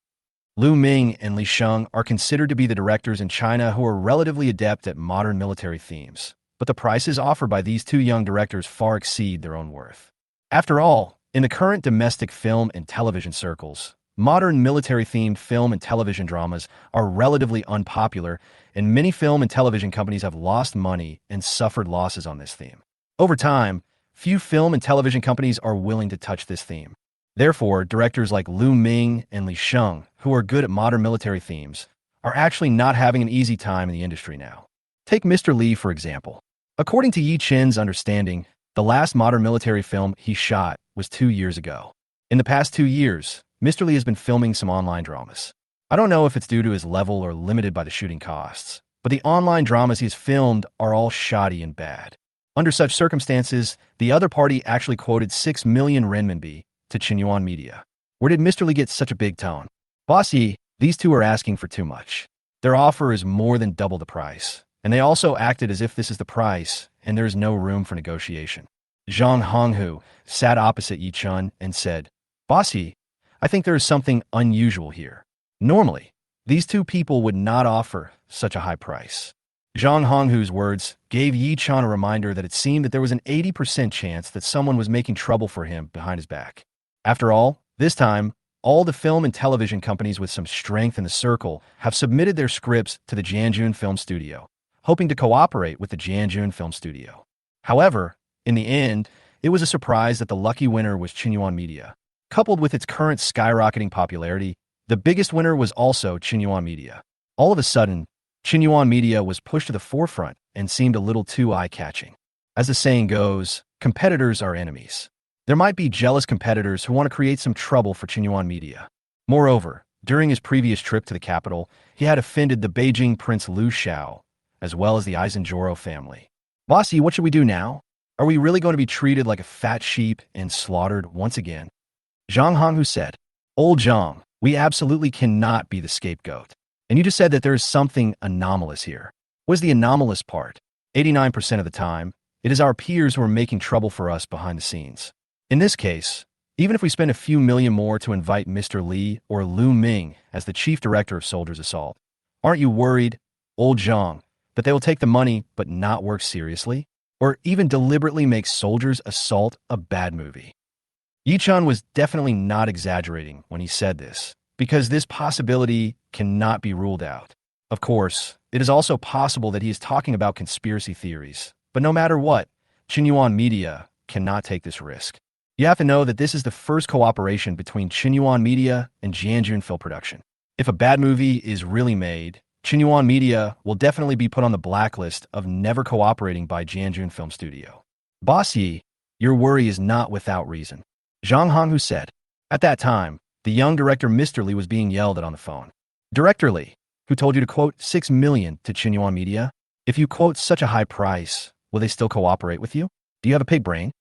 Lu Ming and Li Sheng are considered to be the directors in China who are relatively adept at modern military themes, but the prices offered by these two young directors far exceed their own worth. After all, in the current domestic film and television circles, modern military-themed film and television dramas are relatively unpopular, and many film and television companies have lost money and suffered losses on this theme. Over time, few film and television companies are willing to touch this theme. Therefore, directors like Lu Ming and Li Sheng, who are good at modern military themes, are actually not having an easy time in the industry now. Take Mr. Li, for example. According to Ye Chun's understanding, the last modern military film he shot was 2 years ago. In the past 2 years, Mr. Li has been filming some online dramas. I don't know if it's due to his level or limited by the shooting costs, but the online dramas he's filmed are all shoddy and bad. Under such circumstances, the other party actually quoted 6 million renminbi to Xinyuan Media. Where did Mr. Li get such a big tone? Boss Yi, these two are asking for too much. Their offer is more than double the price, and they also acted as if this is the price and there is no room for negotiation. Zhang Honghu sat opposite Ye Chun and said, Boss Yi, I think there is something unusual here. Normally, these two people would not offer such a high price. Zhang Honghu's words gave Ye Chun a reminder that it seemed that there was an 80% chance that someone was making trouble for him behind his back. After all, this time, all the film and television companies with some strength in the circle have submitted their scripts to the Jianjun Film Studio, hoping to cooperate with the Jianjun Film Studio. However, in the end, it was a surprise that the lucky winner was Xinyuan Media. Coupled with its current skyrocketing popularity, the biggest winner was also Xinyuan Media. All of a sudden, Xinyuan Media was pushed to the forefront and seemed a little too eye-catching. As the saying goes, competitors are enemies. There might be jealous competitors who want to create some trouble for Xinyuan Media. Moreover, during his previous trip to the capital, he had offended the Beijing Prince Liu Xiao, as well as the Eisenjoro family. Bossy, what should we do now? Are we really going to be treated like a fat sheep and slaughtered once again? Zhang Honghu said, Old Zhang, we absolutely cannot be the scapegoat. And you just said that there is something anomalous here. What is the anomalous part? 89% of the time, it is our peers who are making trouble for us behind the scenes. In this case, even if we spend a few million more to invite Mr. Li or Lu Ming as the chief director of Soldiers Assault, aren't you worried, Old Zhang, that they will take the money but not work seriously? or even deliberately make soldiers assault a bad movie. Ye Chun was definitely not exaggerating when he said this, because this possibility cannot be ruled out. Of course, it is also possible that he is talking about conspiracy theories, but no matter what, Xinhuan Media cannot take this risk. You have to know that this is the first cooperation between Xinhuan Media and Jianjun Film Production. If a bad movie is really made, Xinhuan Media will definitely be put on the blacklist of never cooperating by Jianjun Film Studio. Boss Yi, your worry is not without reason. Zhang Honghu said. At that time, the young director Mr. Li was being yelled at on the phone. Director Li, who told you to quote 6 million to Xinhuan Media? If you quote such a high price, will they still cooperate with you? Do you have a pig brain?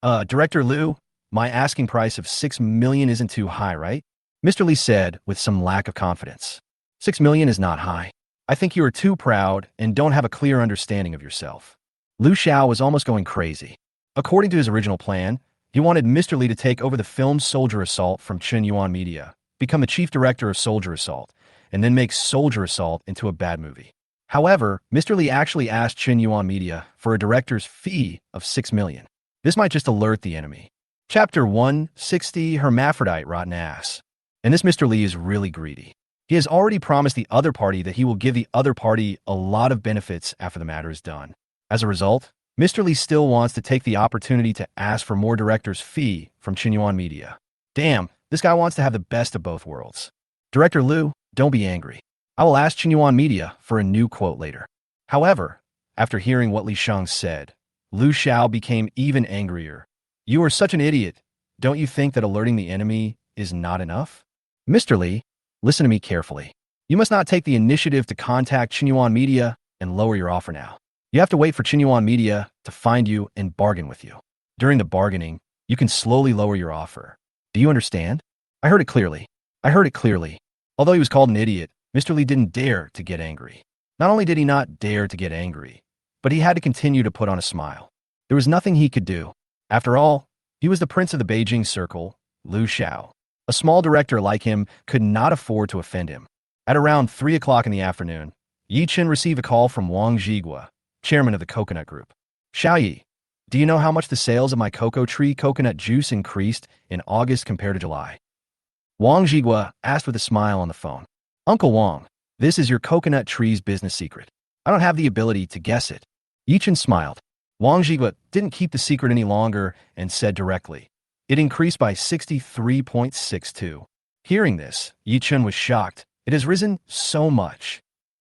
Director Liu, my asking price of 6 million isn't too high, right? Mr. Li said with some lack of confidence. 6 million is not high. I think you are too proud and don't have a clear understanding of yourself. Liu Xiao was almost going crazy. According to his original plan, he wanted Mr. Li to take over the film Soldier Assault from Xinhuan Media, become the chief director of Soldier Assault, and then make Soldier Assault into a bad movie. However, Mr. Li actually asked Xinhuan Media for a director's fee of 6 million. This might just alert the enemy. Chapter 160, Hermaphrodite Rotten Ass. And this Mr. Li is really greedy. He has already promised the other party that he will give the other party a lot of benefits after the matter is done. As a result, Mr. Li still wants to take the opportunity to ask for more director's fee from Xinhuan Media. Damn, this guy wants to have the best of both worlds. Director Liu, don't be angry. I will ask Xinhuan Media for a new quote later. However, after hearing what Li Sheng said, Liu Xiao became even angrier. You are such an idiot. Don't you think that alerting the enemy is not enough? Mr. Li, listen to me carefully. You must not take the initiative to contact Xinhuan Media and lower your offer now. You have to wait for Xinhuan Media to find you and bargain with you. During the bargaining, you can slowly lower your offer. Do you understand? I heard it clearly. Although he was called an idiot, Mr. Li didn't dare to get angry. Not only did he not dare to get angry, but he had to continue to put on a smile. There was nothing he could do. After all, he was the prince of the Beijing Circle, Liu Xiao. A small director like him could not afford to offend him. At around 3 o'clock in the afternoon, Ye Chun received a call from Wang Zhigua, chairman of the Coconut Group. Xiaoyi, do you know how much the sales of my cocoa tree coconut juice increased in August compared to July? Wang Zhigua asked with a smile on the phone. Uncle Wang, this is your coconut tree's business secret. I don't have the ability to guess it. Ye Chun smiled. Wang Zhigua didn't keep the secret any longer and said directly, it increased by 63.62. Hearing this, Ye Chun was shocked. It has risen so much.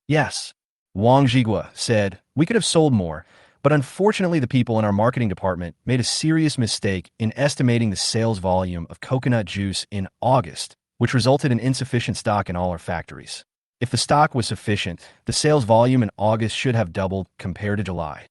Yes, Wang Zhigua said, we could have sold more, but unfortunately the people in our marketing department made a serious mistake in estimating the sales volume of coconut juice in August, which resulted in insufficient stock in all our factories. If the stock was sufficient, the sales volume in August should have doubled compared to July.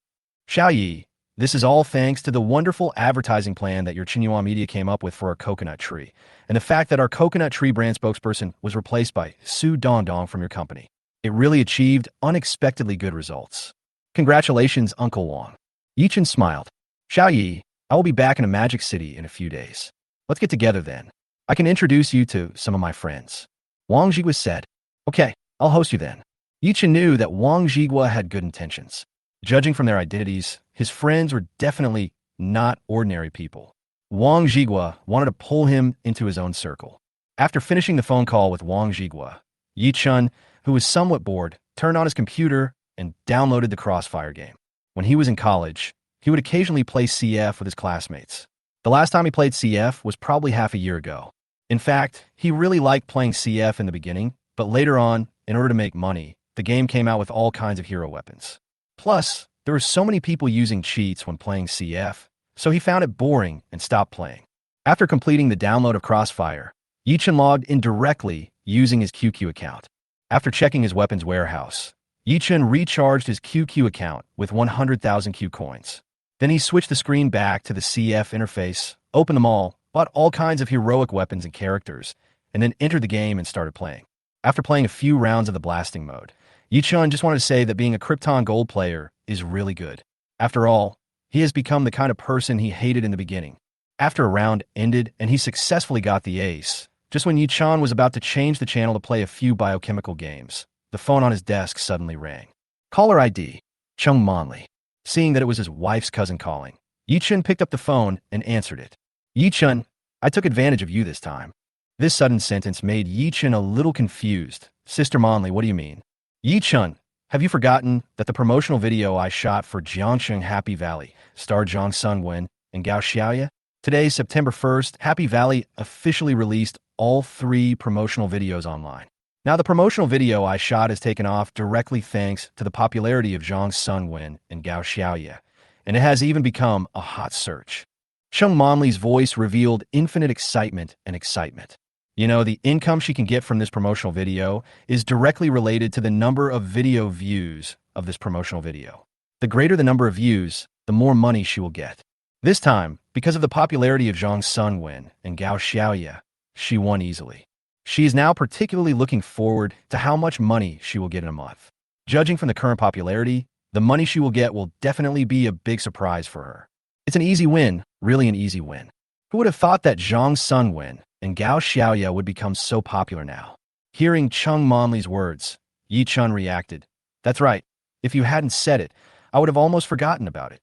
Xiaoyi, this is all thanks to the wonderful advertising plan that your Xinhuan Media came up with for our coconut tree, and the fact that our coconut tree brand spokesperson was replaced by Su Dongdong from your company. It really achieved unexpectedly good results. Congratulations, Uncle Wang. Ye Chun smiled. Xiaoyi, I will be back in a magic city in a few days. Let's get together then. I can introduce you to some of my friends. Wang Zhigua said. Okay, I'll host you then. Ye Chun knew that Wang Zhigua had good intentions. Judging from their identities, his friends were definitely not ordinary people. Wang Zhigua wanted to pull him into his own circle. After finishing the phone call with Wang Zhigua, Ye Chun, who was somewhat bored, turned on his computer and downloaded the Crossfire game. When he was in college, he would occasionally play CF with his classmates. The last time he played CF was probably half a year ago. In fact, he really liked playing CF in the beginning, but later on, in order to make money, the game came out with all kinds of hero weapons. Plus, there were so many people using cheats when playing CF, so he found it boring and stopped playing. After completing the download of Crossfire, Ye Chun logged in directly using his QQ account. After checking his weapons warehouse, Ye Chun recharged his QQ account with 100,000 Q coins. Then he switched the screen back to the CF interface, opened them all, bought all kinds of heroic weapons and characters, and then entered the game and started playing. After playing a few rounds of the blasting mode, Ye Chun just wanted to say that being a Krypton Gold player is really good. After all, he has become the kind of person he hated in the beginning. After a round ended and he successfully got the ace, just when Ye Chun was about to change the channel to play a few biochemical games, the phone on his desk suddenly rang. Caller ID, Chung Monley. Seeing that it was his wife's cousin calling, Ye Chun picked up the phone and answered it. Ye Chun, I took advantage of you this time. This sudden sentence made Ye Chun a little confused. Sister Monli, what do you mean? Ye Chun, have you forgotten that the promotional video I shot for Jiangsheng Happy Valley starred Zhang Sunwen and Gao Xiaoya? Today, September 1st, Happy Valley officially released all 3 promotional videos online. Now, the promotional video I shot has taken off directly thanks to the popularity of Zhang Sunwen and Gao Xiaoya, and it has even become a hot search. Chung Monli's voice revealed infinite excitement and excitement. You know, the income she can get from this promotional video is directly related to the number of video views of this promotional video. The greater the number of views, the more money she will get. This time, because of the popularity of Zhang Sunwen and Gao Xiaoya, she won easily. She is now particularly looking forward to how much money she will get in a month. Judging from the current popularity, the money she will get will definitely be a big surprise for her. It's an easy win, really an easy win. Who would have thought that Zhang Sunwen and Gao Xiaoya would become so popular now? Hearing Chung Monli's words, Ye Chun reacted. That's right. If you hadn't said it, I would have almost forgotten about it.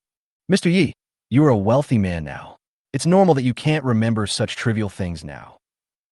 Mr. Yi, you are a wealthy man now. It's normal that you can't remember such trivial things now.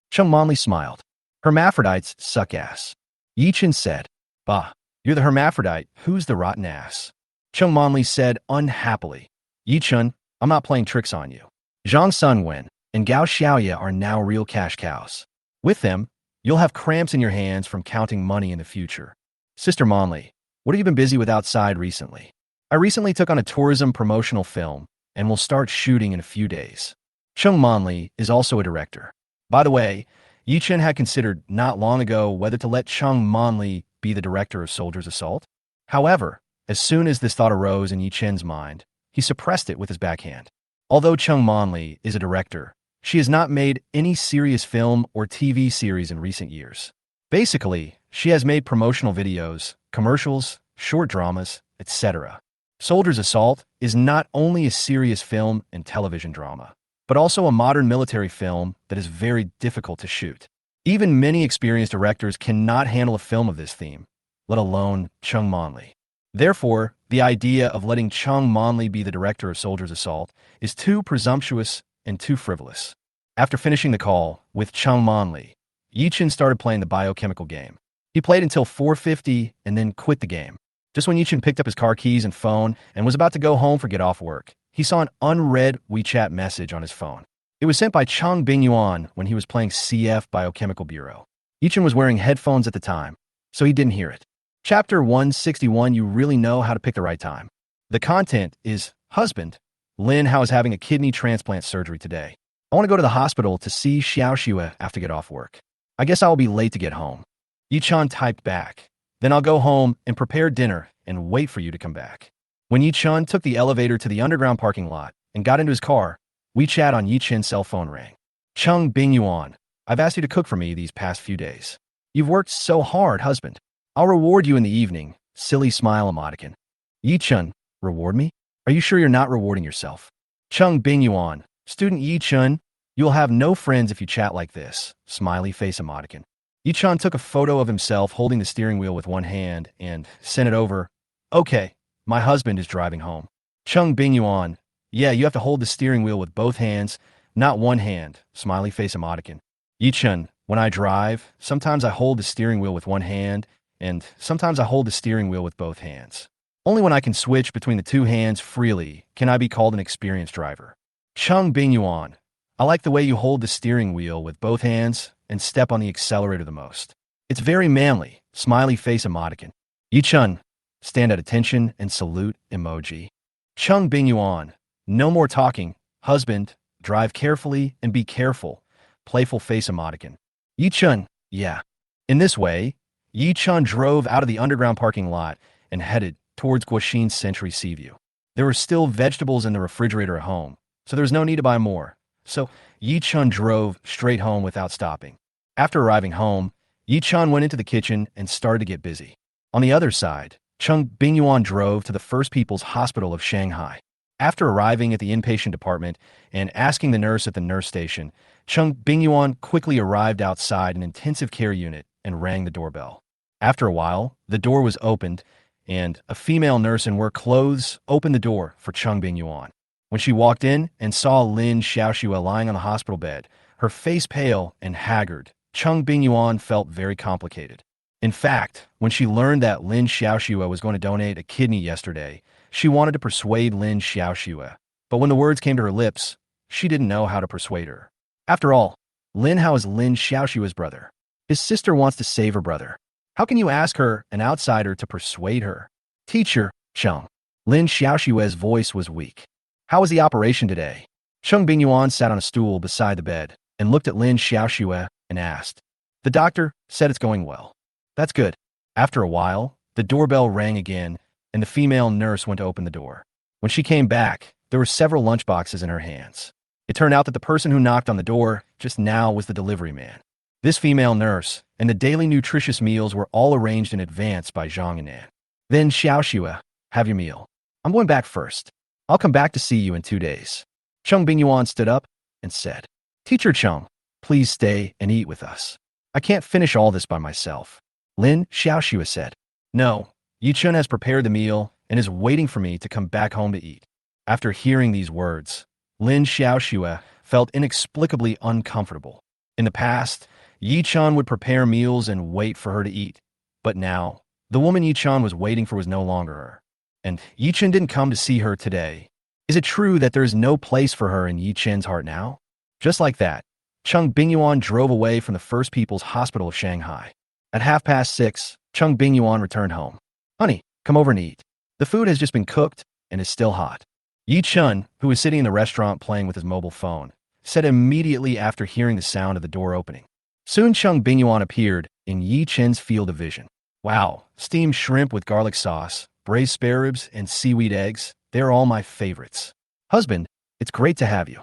Chung Monli smiled. Hermaphrodites suck ass. Ye Chun said. Bah, you're the hermaphrodite. Who's the rotten ass? Chung Monli said unhappily. Ye Chun, I'm not playing tricks on you. Zhang Sunwen and Gao Xiaoya are now real cash cows. With them, you'll have cramps in your hands from counting money in the future. Sister Monli, what have you been busy with outside recently? I recently took on a tourism promotional film and will start shooting in a few days. Chung Monli is also a director. By the way, Ye Chun had considered not long ago whether to let Chung Monli be the director of Soldier's Assault. However, as soon as this thought arose in Ye Chun's mind, he suppressed it with his backhand. Although Chung Monli is a director, she has not made any serious film or TV series in recent years. Basically, she has made promotional videos, commercials, short dramas, etc. Soldier's Assault is not only a serious film and television drama, but also a modern military film that is very difficult to shoot. Even many experienced directors cannot handle a film of this theme, let alone Chung Monli. Therefore, the idea of letting Chung Monli be the director of Soldier's Assault is too presumptuous and too frivolous. After finishing the call with Chung Monli, Ye Chun started playing the biochemical game. He played until 4:50 and then quit the game. Just when Ye Chun picked up his car keys and phone and was about to go home for get off work, he saw an unread WeChat message on his phone. It was sent by Cheng Bingyuan when he was playing CF Biochemical Bureau. Ye Chun was wearing headphones at the time, so he didn't hear it. Chapter 161, you really know how to pick the right time. The content is, husband, Lin Xiaoxue is having a kidney transplant surgery today. I want to go to the hospital to see Xiaoxue after get off work. I guess I will be late to get home. Ye Chun typed back. Then I'll go home and prepare dinner and wait for you to come back. When Ye Chun took the elevator to the underground parking lot and got into his car, WeChat on Ye Chun's cell phone rang. Cheng Bingyuan, I've asked you to cook for me these past few days. You've worked so hard, husband. I'll reward you in the evening. Silly smile emoticon. Ye Chun, reward me? Are you sure you're not rewarding yourself? Cheng Bingyuan, student Ye Chun, you'll have no friends if you chat like this. Smiley face emoticon. Ye Chun took a photo of himself holding the steering wheel with one hand and sent it over. Okay, my husband is driving home. Cheng Bingyuan, yeah, you have to hold the steering wheel with both hands, not one hand. Smiley face emoticon. Ye Chun, when I drive, sometimes I hold the steering wheel with one hand, and sometimes I hold the steering wheel with both hands. Only when I can switch between the two hands freely can I be called an experienced driver. Cheng Bingyuan, I like the way you hold the steering wheel with both hands and step on the accelerator the most. It's very manly. Smiley face emoticon. Ye Chun, stand at attention and salute emoji. Cheng Bingyuan, no more talking. Husband, drive carefully and be careful. Playful face emoticon. Ye Chun, yeah. In this way, Ye Chun drove out of the underground parking lot and headed towards Guoxin's Century Seaview. There were still vegetables in the refrigerator at home, so there was no need to buy more. So Ye Chun drove straight home without stopping. After arriving home, Ye Chun went into the kitchen and started to get busy. On the other side, Cheng Bingyuan drove to the First People's Hospital of Shanghai. After arriving at the inpatient department and asking the nurse at the nurse station, Cheng Bingyuan quickly arrived outside an intensive care unit and rang the doorbell. After a while, the door was opened, and a female nurse in work clothes opened the door for Cheng Bingyuan. When she walked in and saw Lin Xiaoxue lying on the hospital bed, her face pale and haggard, Cheng Bingyuan felt very complicated. In fact, when she learned that Lin Xiaoxue was going to donate a kidney yesterday, she wanted to persuade Lin Xiaoxue. But when the words came to her lips, she didn't know how to persuade her. After all, Lin Hao is Lin Xiaoxue's brother. His sister wants to save her brother. How can you ask her, an outsider, to persuade her? Teacher, Chung. Lin Xiaoxue's voice was weak. How was the operation today? Cheng Bingyuan sat on a stool beside the bed and looked at Lin Xiaoxue and asked. The doctor said it's going well. That's good. After a while, the doorbell rang again, and the female nurse went to open the door. When she came back, there were several lunchboxes in her hands. It turned out that the person who knocked on the door just now was the delivery man. This female nurse and the daily nutritious meals were all arranged in advance by Zhang and Nan. Then Xiaoxue, have your meal. I'm going back first. I'll come back to see you in 2 days. Cheng Bingyuan stood up and said, Teacher Chung, please stay and eat with us. I can't finish all this by myself. Lin Xiaoxue said, No, Ye Chun has prepared the meal and is waiting for me to come back home to eat. After hearing these words, Lin Xiaoxue felt inexplicably uncomfortable. In the past, Ye Chun would prepare meals and wait for her to eat. But now, the woman Ye Chun was waiting for was no longer her. And Ye Chun didn't come to see her today. Is it true that there is no place for her in Ye Chun's heart now? Just like that, Cheng Bingyuan drove away from the First People's Hospital of Shanghai. At 6:30, Cheng Bingyuan returned home. Honey, come over and eat. The food has just been cooked and is still hot. Ye Chun, who was sitting in the restaurant playing with his mobile phone, said immediately after hearing the sound of the door opening. Soon Cheng Bingyuan appeared in Ye Chun's field of vision. Wow, steamed shrimp with garlic sauce, braised spare ribs, and seaweed eggs, they're all my favorites. Husband, it's great to have you.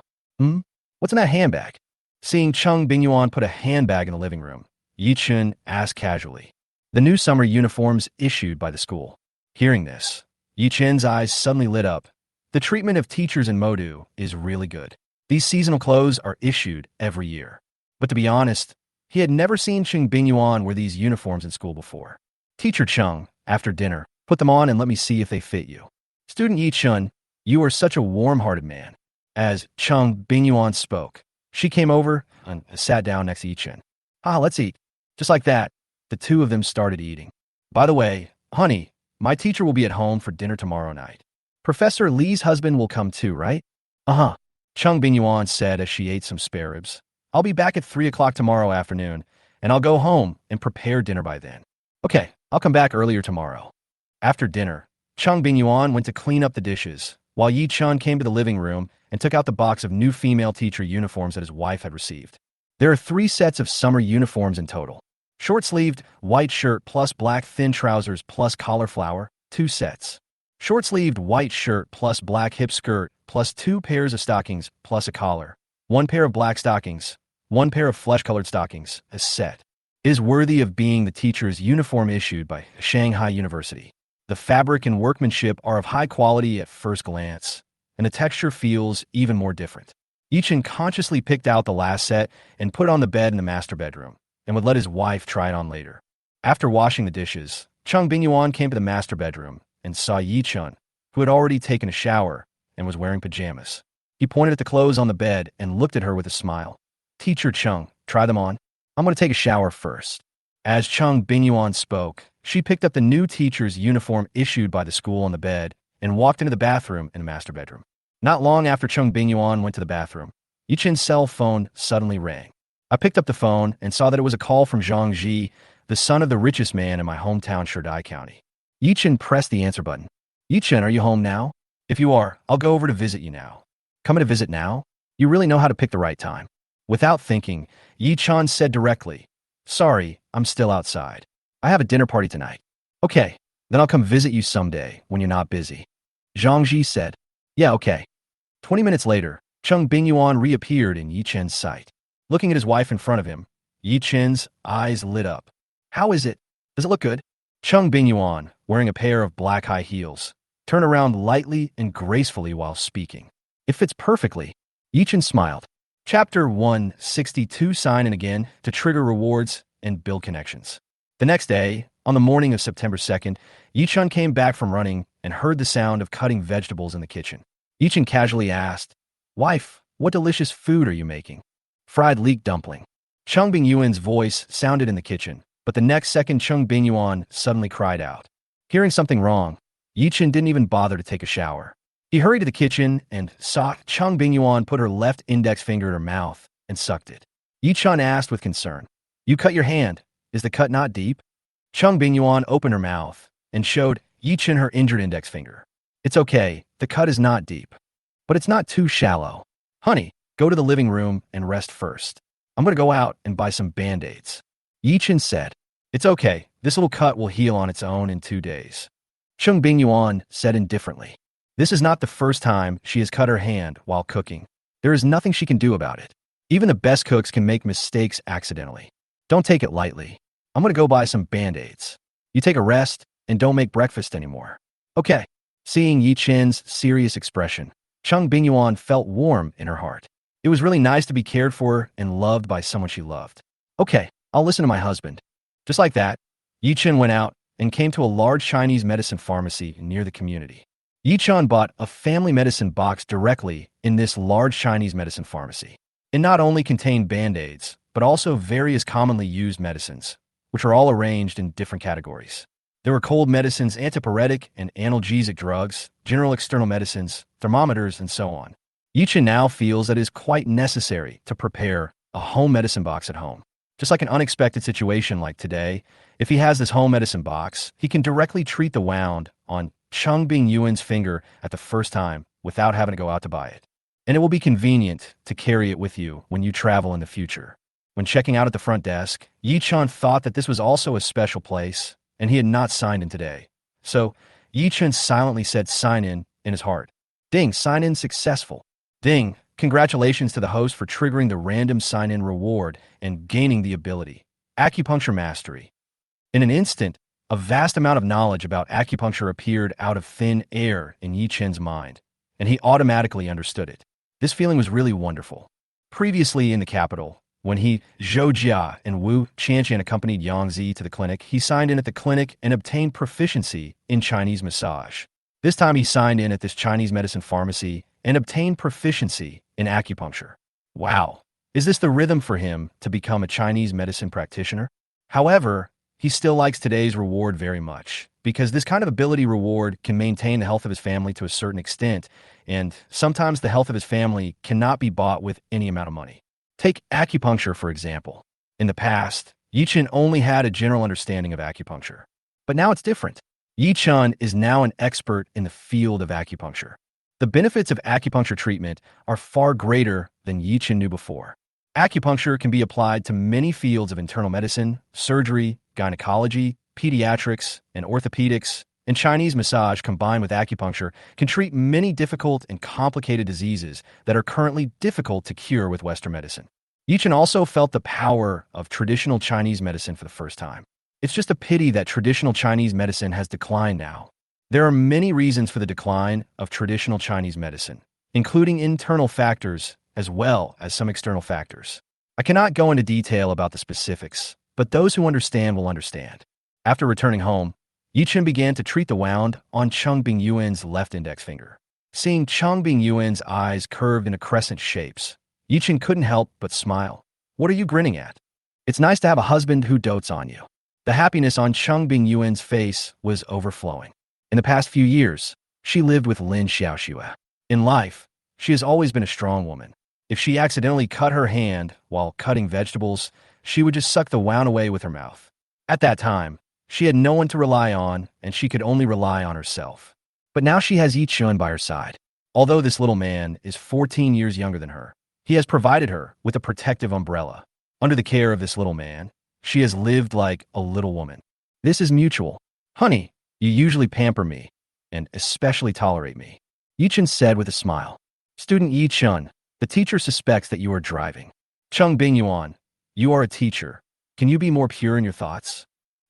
What's in that handbag? Seeing Cheng Bingyuan put a handbag in the living room, Ye Chun asked casually. The new summer uniforms issued by the school. Hearing this, Ye Chun's eyes suddenly lit up. The treatment of teachers in Modu is really good. These seasonal clothes are issued every year. But to be honest, he had never seen Cheng Bingyuan wear these uniforms in school before. Teacher Chung, after dinner, put them on and let me see if they fit you. Student Ye Chun, you are such a warm-hearted man. As Cheng Bingyuan spoke, she came over and sat down next to Ye Chun. Let's eat. Just like that, the two of them started eating. By the way, honey, my teacher will be at home for dinner tomorrow night. Professor Li's husband will come too, right? Cheng Bingyuan said as she ate some spare ribs. I'll be back at 3 o'clock tomorrow afternoon, and I'll go home and prepare dinner by then. Okay, I'll come back earlier tomorrow. After dinner, Cheng Bingyuan went to clean up the dishes, while Ye Chun came to the living room and took out the box of new female teacher uniforms that his wife had received. There are 3 sets of summer uniforms in total. Short-sleeved, white shirt plus black thin trousers plus collar flower, 2 sets. Short-sleeved white shirt plus black hip skirt plus 2 pairs of stockings plus a collar. 1 pair of black stockings. 1 pair of flesh-colored stockings, a set. It is worthy of being the teacher's uniform issued by Shanghai University. The fabric and workmanship are of high quality at first glance, and the texture feels even more different. Ye Chun consciously picked out the last set and put it on the bed in the master bedroom, and would let his wife try it on later. After washing the dishes, Cheng Bingyuan came to the master bedroom and saw Ye Chun, who had already taken a shower and was wearing pajamas. He pointed at the clothes on the bed and looked at her with a smile. Teacher Chung, try them on. I'm going to take a shower first. As Cheng Bingyuan spoke, she picked up the new teacher's uniform issued by the school on the bed and walked into the bathroom in the master bedroom. Not long after Cheng Bingyuan went to the bathroom, Ye Chun's cell phone suddenly rang. I picked up the phone and saw that it was a call from Zhang Ji, the son of the richest man in my hometown Sherdai County. Ye Chun pressed the answer button. Ye Chun, are you home now? If you are, I'll go over to visit you now. Coming to visit now? You really know how to pick the right time. Without thinking, Ye Chun said directly, Sorry, I'm still outside. I have a dinner party tonight. Okay, then I'll come visit you someday when you're not busy. Zhang Ji said, Yeah, okay. 20 minutes later, Cheng Bingyuan reappeared in Ye Chun's sight. Looking at his wife in front of him, Ye Chun's eyes lit up. How is it? Does it look good? Cheng Bingyuan, wearing a pair of black high heels, turned around lightly and gracefully while speaking. It fits perfectly. Ye Chun smiled. Chapter 162. Sign in again to trigger rewards and build connections. The next day, on the morning of September 2nd, Ye Chun came back from running and heard the sound of cutting vegetables in the kitchen. Ye Chun casually asked, "Wife, what delicious food are you making?" "Fried leek dumpling." Cheng Bingyuan's voice sounded in the kitchen, but the next second Cheng Bingyuan suddenly cried out. Hearing something wrong, Ye Chun didn't even bother to take a shower. He hurried to the kitchen and saw Cheng Bingyuan put her left index finger in her mouth and sucked it. Ye Chun asked with concern, "You cut your hand. Is the cut not deep?" Cheng Bingyuan opened her mouth and showed Ye Chun her injured index finger. "It's okay, the cut is not deep. But it's not too shallow. Honey, go to the living room and rest first. I'm going to go out and buy some Band-Aids." Ye Chun said, "It's okay, this little cut will heal on its own in 2 days." Cheng Bingyuan said indifferently, "This is not the first time she has cut her hand while cooking. There is nothing she can do about it. Even the best cooks can make mistakes accidentally. Don't take it lightly. I'm going to go buy some Band-Aids. You take a rest and don't make breakfast anymore." "Okay." Seeing Ye Chun's serious expression, Cheng Bingyuan felt warm in her heart. It was really nice to be cared for and loved by someone she loved. "Okay, I'll listen to my husband." Just like that, Ye Chun went out and came to a large Chinese medicine pharmacy near the community. Ye Chun bought a family medicine box directly in this large Chinese medicine pharmacy. It not only contained Band-Aids, but also various commonly used medicines, which are all arranged in different categories. There were cold medicines, antipyretic and analgesic drugs, general external medicines, thermometers, and so on. Ye Chun now feels that it is quite necessary to prepare a home medicine box at home. Just like an unexpected situation like today, if he has this home medicine box, he can directly treat the wound on Cheng Bingyuan's finger at the first time without having to go out to buy it. And it will be convenient to carry it with you when you travel in the future. When checking out at the front desk, Ye Chun thought that this was also a special place, and he had not signed in today. So, Ye Chun silently said sign in his heart. Ding, sign in successful. Ding, congratulations to the host for triggering the random sign in reward and gaining the ability. Acupuncture Mastery. In an instant, a vast amount of knowledge about acupuncture appeared out of thin air in Ye Chun's mind, and he automatically understood it. This feeling was really wonderful. Previously in the capital, when he, Zhou Jia, and Wu Qianqian accompanied Yang Zi to the clinic, he signed in at the clinic and obtained proficiency in Chinese massage. This time he signed in at this Chinese medicine pharmacy and obtained proficiency in acupuncture. Wow, is this the rhythm for him to become a Chinese medicine practitioner? However, he still likes today's reward very much, because this kind of ability reward can maintain the health of his family to a certain extent, and sometimes the health of his family cannot be bought with any amount of money. Take acupuncture, for example. In the past, Ye Chun only had a general understanding of acupuncture. But now it's different. Ye Chun is now an expert in the field of acupuncture. The benefits of acupuncture treatment are far greater than Ye Chun knew before. Acupuncture can be applied to many fields of internal medicine, surgery, gynecology, pediatrics, and orthopedics, and Chinese massage combined with acupuncture can treat many difficult and complicated diseases that are currently difficult to cure with Western medicine. Ye Chun also felt the power of traditional Chinese medicine for the first time. It's just a pity that traditional Chinese medicine has declined now. There are many reasons for the decline of traditional Chinese medicine, including internal factors as well as some external factors. I cannot go into detail about the specifics, but those who understand will understand. After returning home, Ye Chun began to treat the wound on Cheng Bingyuan's left index finger. Seeing Cheng Bingyuan's eyes curved into crescent shapes, Ye Chun couldn't help but smile. "What are you grinning at? It's nice to have a husband who dotes on you." The happiness on Cheng Bingyuan's face was overflowing. In the past few years, she lived with Lin Xiaoxue. In life, she has always been a strong woman. If she accidentally cut her hand while cutting vegetables, she would just suck the wound away with her mouth. At that time, she had no one to rely on, and she could only rely on herself. But now she has Ye Chun by her side. Although this little man is 14 years younger than her, he has provided her with a protective umbrella. Under the care of this little man, she has lived like a little woman. This is mutual. "Honey, you usually pamper me, and especially tolerate me," Ye Chun said with a smile. "Student Ye Chun, the teacher suspects that you are driving. Cheng Bingyuan, you are a teacher. Can you be more pure in your thoughts?"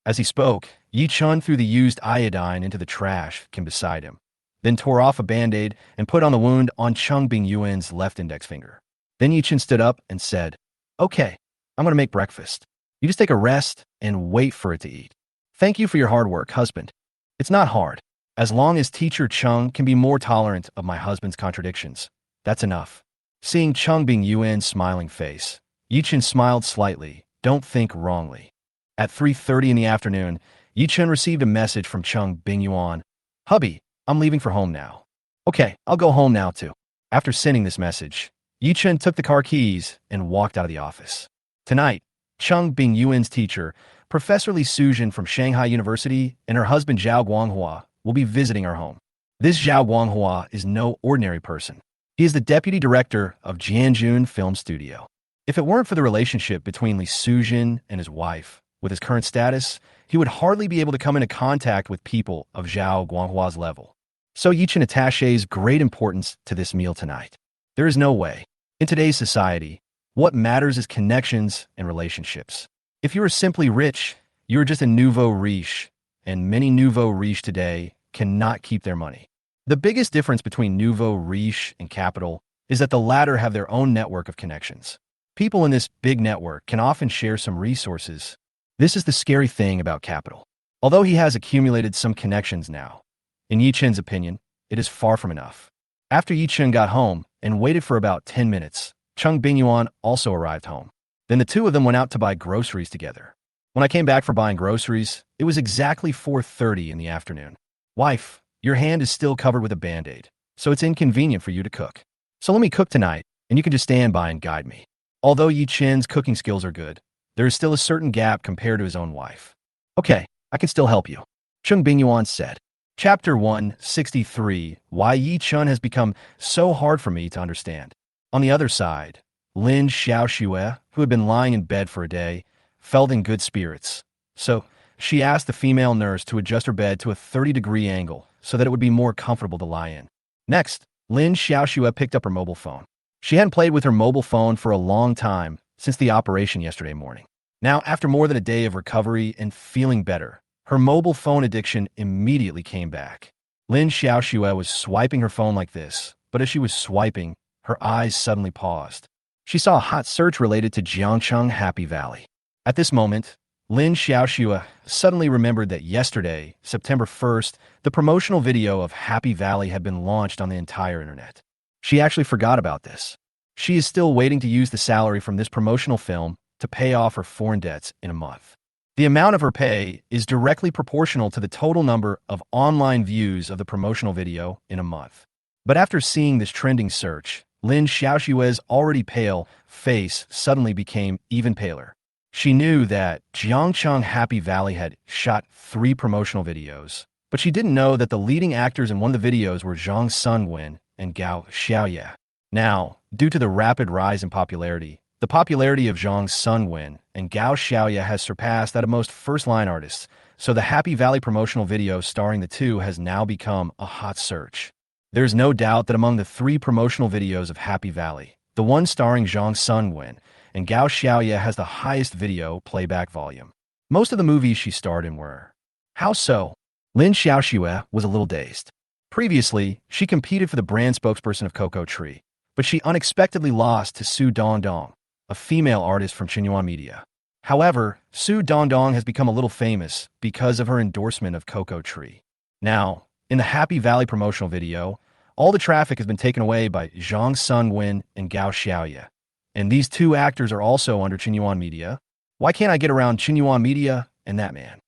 As he spoke, Ye Chun threw the used iodine into the trash can beside him, then tore off a Band-Aid and put on the wound on Cheng Bingyuan's left index finger. Then Ye Chun stood up and said, "Okay, I'm going to make breakfast." You just take a rest and wait for it to eat. Thank you for your hard work, husband. It's not hard. As long as teacher Chung can be more tolerant of my husband's contradictions, that's enough. Seeing Cheng Bingyuan's smiling face, Ye Chun smiled slightly. Don't think wrongly. At 3:30 in the afternoon, Ye Chun received a message from Cheng Bingyuan. Hubby, I'm leaving for home now. Okay, I'll go home now too. After sending this message, Ye Chun took the car keys and walked out of the office. Tonight, Cheng Bingyuan's teacher, Professor Li Sujin from Shanghai University, and her husband Zhao Guanghua will be visiting our home. This Zhao Guanghua is no ordinary person. He is the deputy director of Jianjun Film Studio. If it weren't for the relationship between Li Sujin and his wife, with his current status, he would hardly be able to come into contact with people of Zhao Guanghua's level. So Ye Chun attaches great importance to this meal tonight. There is no way. In today's society, what matters is connections and relationships. If you are simply rich, you are just a nouveau riche, and many nouveau riche today cannot keep their money. The biggest difference between nouveau riche and capital is that the latter have their own network of connections. People in this big network can often share some resources. This is the scary thing about capital. Although he has accumulated some connections now, in Ye Chun's opinion, it is far from enough. After Ye Chun got home and waited for about 10 minutes, Cheng Bingyuan also arrived home. Then the two of them went out to buy groceries together. When I came back for buying groceries, it was exactly 4:30 in the afternoon. Wife, your hand is still covered with a Band-Aid, so it's inconvenient for you to cook. So let me cook tonight, and you can just stand by and guide me. Although Ye Chun's cooking skills are good, there is still a certain gap compared to his own wife. Okay, I can still help you, Cheng Bingyuan said. Chapter 163, Why Ye Chun Has Become So Hard for Me to Understand. On the other side, Lin Xiaoxue, who had been lying in bed for a day, felt in good spirits. So she asked the female nurse to adjust her bed to a 30-degree angle so that it would be more comfortable to lie in. Next, Lin Xiaoxue picked up her mobile phone. She hadn't played with her mobile phone for a long time since the operation yesterday morning. Now, after more than a day of recovery and feeling better, her mobile phone addiction immediately came back. Lin Xiaoxue was swiping her phone like this, but as she was swiping, her eyes suddenly paused. She saw a hot search related to Jiangcheng Happy Valley. At this moment, Lin Xiaoxue suddenly remembered that yesterday, September 1st, the promotional video of Happy Valley had been launched on the entire internet. She actually forgot about this. She is still waiting to use the salary from this promotional film to pay off her foreign debts in a month. The amount of her pay is directly proportional to the total number of online views of the promotional video in a month. But after seeing this trending search, Lin Xiaoxue's already pale face suddenly became even paler. She knew that Jiangcheng Happy Valley had shot 3 promotional videos, but she didn't know that the leading actors in one of the videos were Zhang Sungwen and Gao Xiaoye. Now, due to the rapid rise in popularity, the popularity of Zhang Sungwen and Gao Xiaoye has surpassed that of most first-line artists, so the Happy Valley promotional video starring the two has now become a hot search. There's no doubt that among the 3 promotional videos of Happy Valley, the one starring Zhang Sungwen and Gao Xiaoye has the highest video playback volume. Most of the movies she starred in were. How so? Lin Xiaoxue was a little dazed. Previously, she competed for the brand spokesperson of Cocoa Tree, but she unexpectedly lost to Su Dongdong, a female artist from Xinhua Media. However, Su Dongdong has become a little famous because of her endorsement of Cocoa Tree. Now, in the Happy Valley promotional video, all the traffic has been taken away by Zhang Sungwen and Gao Xiaoye. And these 2 actors are also under Xinhua Media. Why can't I get around Xinhua Media and that man?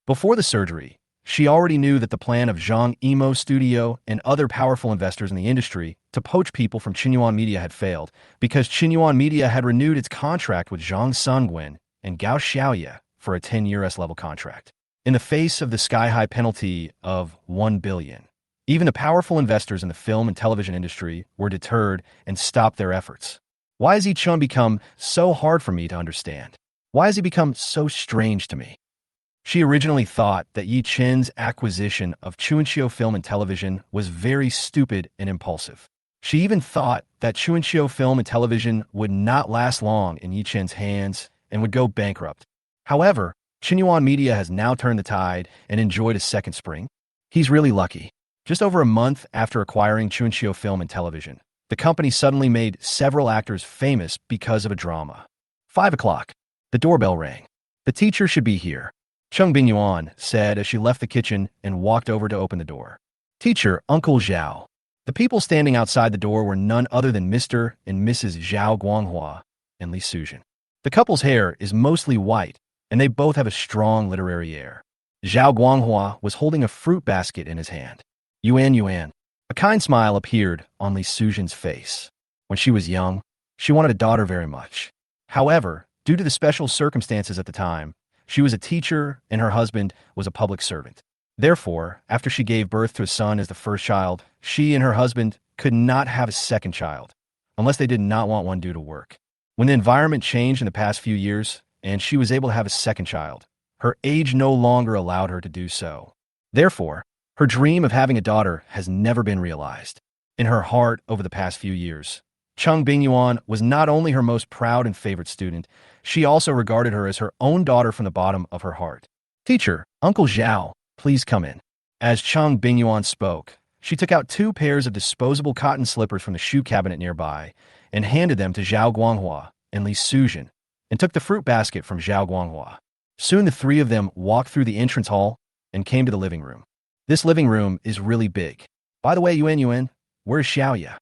Before the surgery, she already knew that the plan of Zhang Emo Studio and other powerful investors in the industry to poach people from Xinhua Media had failed because Xinhua Media had renewed its contract with Zhang Sungwen and Gao Xiaoye for a 10-year S-level contract. In the face of the sky-high penalty of $1 billion, even the powerful investors in the film and television industry were deterred and stopped their efforts. Why has Ye Chun become so hard for me to understand? Why has he become so strange to me? She originally thought that Ye Chun's acquisition of Chuanxiu Film and Television was very stupid and impulsive. She even thought that Chuanxiu Film and Television would not last long in Ye Chun's hands and would go bankrupt. However, Xinhua Media has now turned the tide and enjoyed a second spring. He's really lucky. Just over a month after acquiring Chuanxiu Film and Television, the company suddenly made several actors famous because of a drama. 5 o'clock. The doorbell rang. The teacher should be here, Cheng Bingyuan said as she left the kitchen and walked over to open the door. Teacher, Uncle Zhao. The people standing outside the door were none other than Mr. and Mrs. Zhao Guanghua and Li Suzhen. The couple's hair is mostly white, and they both have a strong literary air. Zhao Guanghua was holding a fruit basket in his hand. Yuan Yuan. A kind smile appeared on Li Suzhen's face. When she was young, she wanted a daughter very much. However, due to the special circumstances at the time, she was a teacher and her husband was a public servant. Therefore, after she gave birth to a son as the first child, she and her husband could not have a second child, unless they did not want one due to work. When the environment changed in the past few years, and she was able to have a second child, her age no longer allowed her to do so. Therefore, her dream of having a daughter has never been realized. In her heart over the past few years, Cheng Bingyuan was not only her most proud and favorite student, she also regarded her as her own daughter from the bottom of her heart. Teacher, Uncle Zhao, please come in. As Cheng Bingyuan spoke, she took out 2 pairs of disposable cotton slippers from the shoe cabinet nearby and handed them to Zhao Guanghua and Li Suzhen, and took the fruit basket from Zhao Guanghua. Soon the 3 of them walked through the entrance hall and came to the living room. This living room is really big. By the way, Yuan Yuan, where's Xiaoya?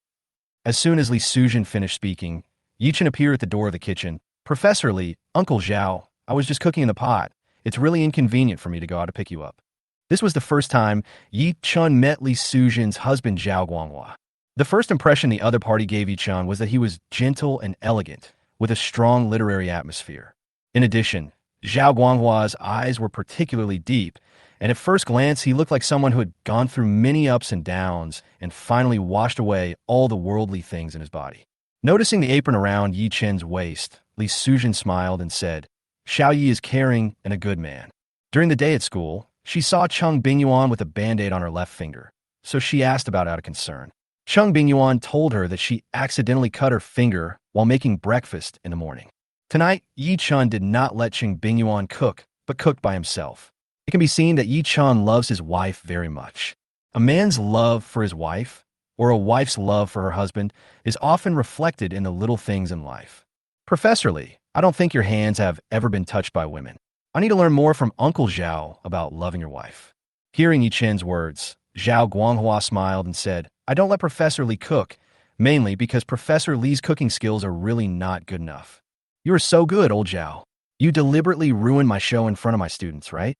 As soon as Li Suzhen finished speaking, Ye Chun appeared at the door of the kitchen. Professor Li, Uncle Zhao, I was just cooking in the pot. It's really inconvenient for me to go out to pick you up. This was the first time Ye Chun met Li Suzhen's husband Zhao Guanghua. The first impression the other party gave Ye Chun was that he was gentle and elegant, with a strong literary atmosphere. In addition, Zhao Guanghua's eyes were particularly deep, and at first glance he looked like someone who had gone through many ups and downs and finally washed away all the worldly things in his body. Noticing the apron around Ye Chun's waist, Li Suzhen smiled and said, Xiao Yi is caring and a good man. During the day at school, she saw Cheng Bingyuan with a band-aid on her left finger, so she asked about out of concern. Cheng Bingyuan told her that she accidentally cut her finger while making breakfast in the morning. Tonight, Ye Chun did not let Cheng Bingyuan cook, but cooked by himself. It can be seen that Ye Chun loves his wife very much. A man's love for his wife, or a wife's love for her husband, is often reflected in the little things in life. Professor Li, I don't think your hands have ever been touched by women. I need to learn more from Uncle Zhao about loving your wife. Hearing Ye Chun's words, Zhao Guanghua smiled and said, I don't let Professor Li cook, mainly because Professor Li's cooking skills are really not good enough. You are so good, old Zhao. You deliberately ruined my show in front of my students, right?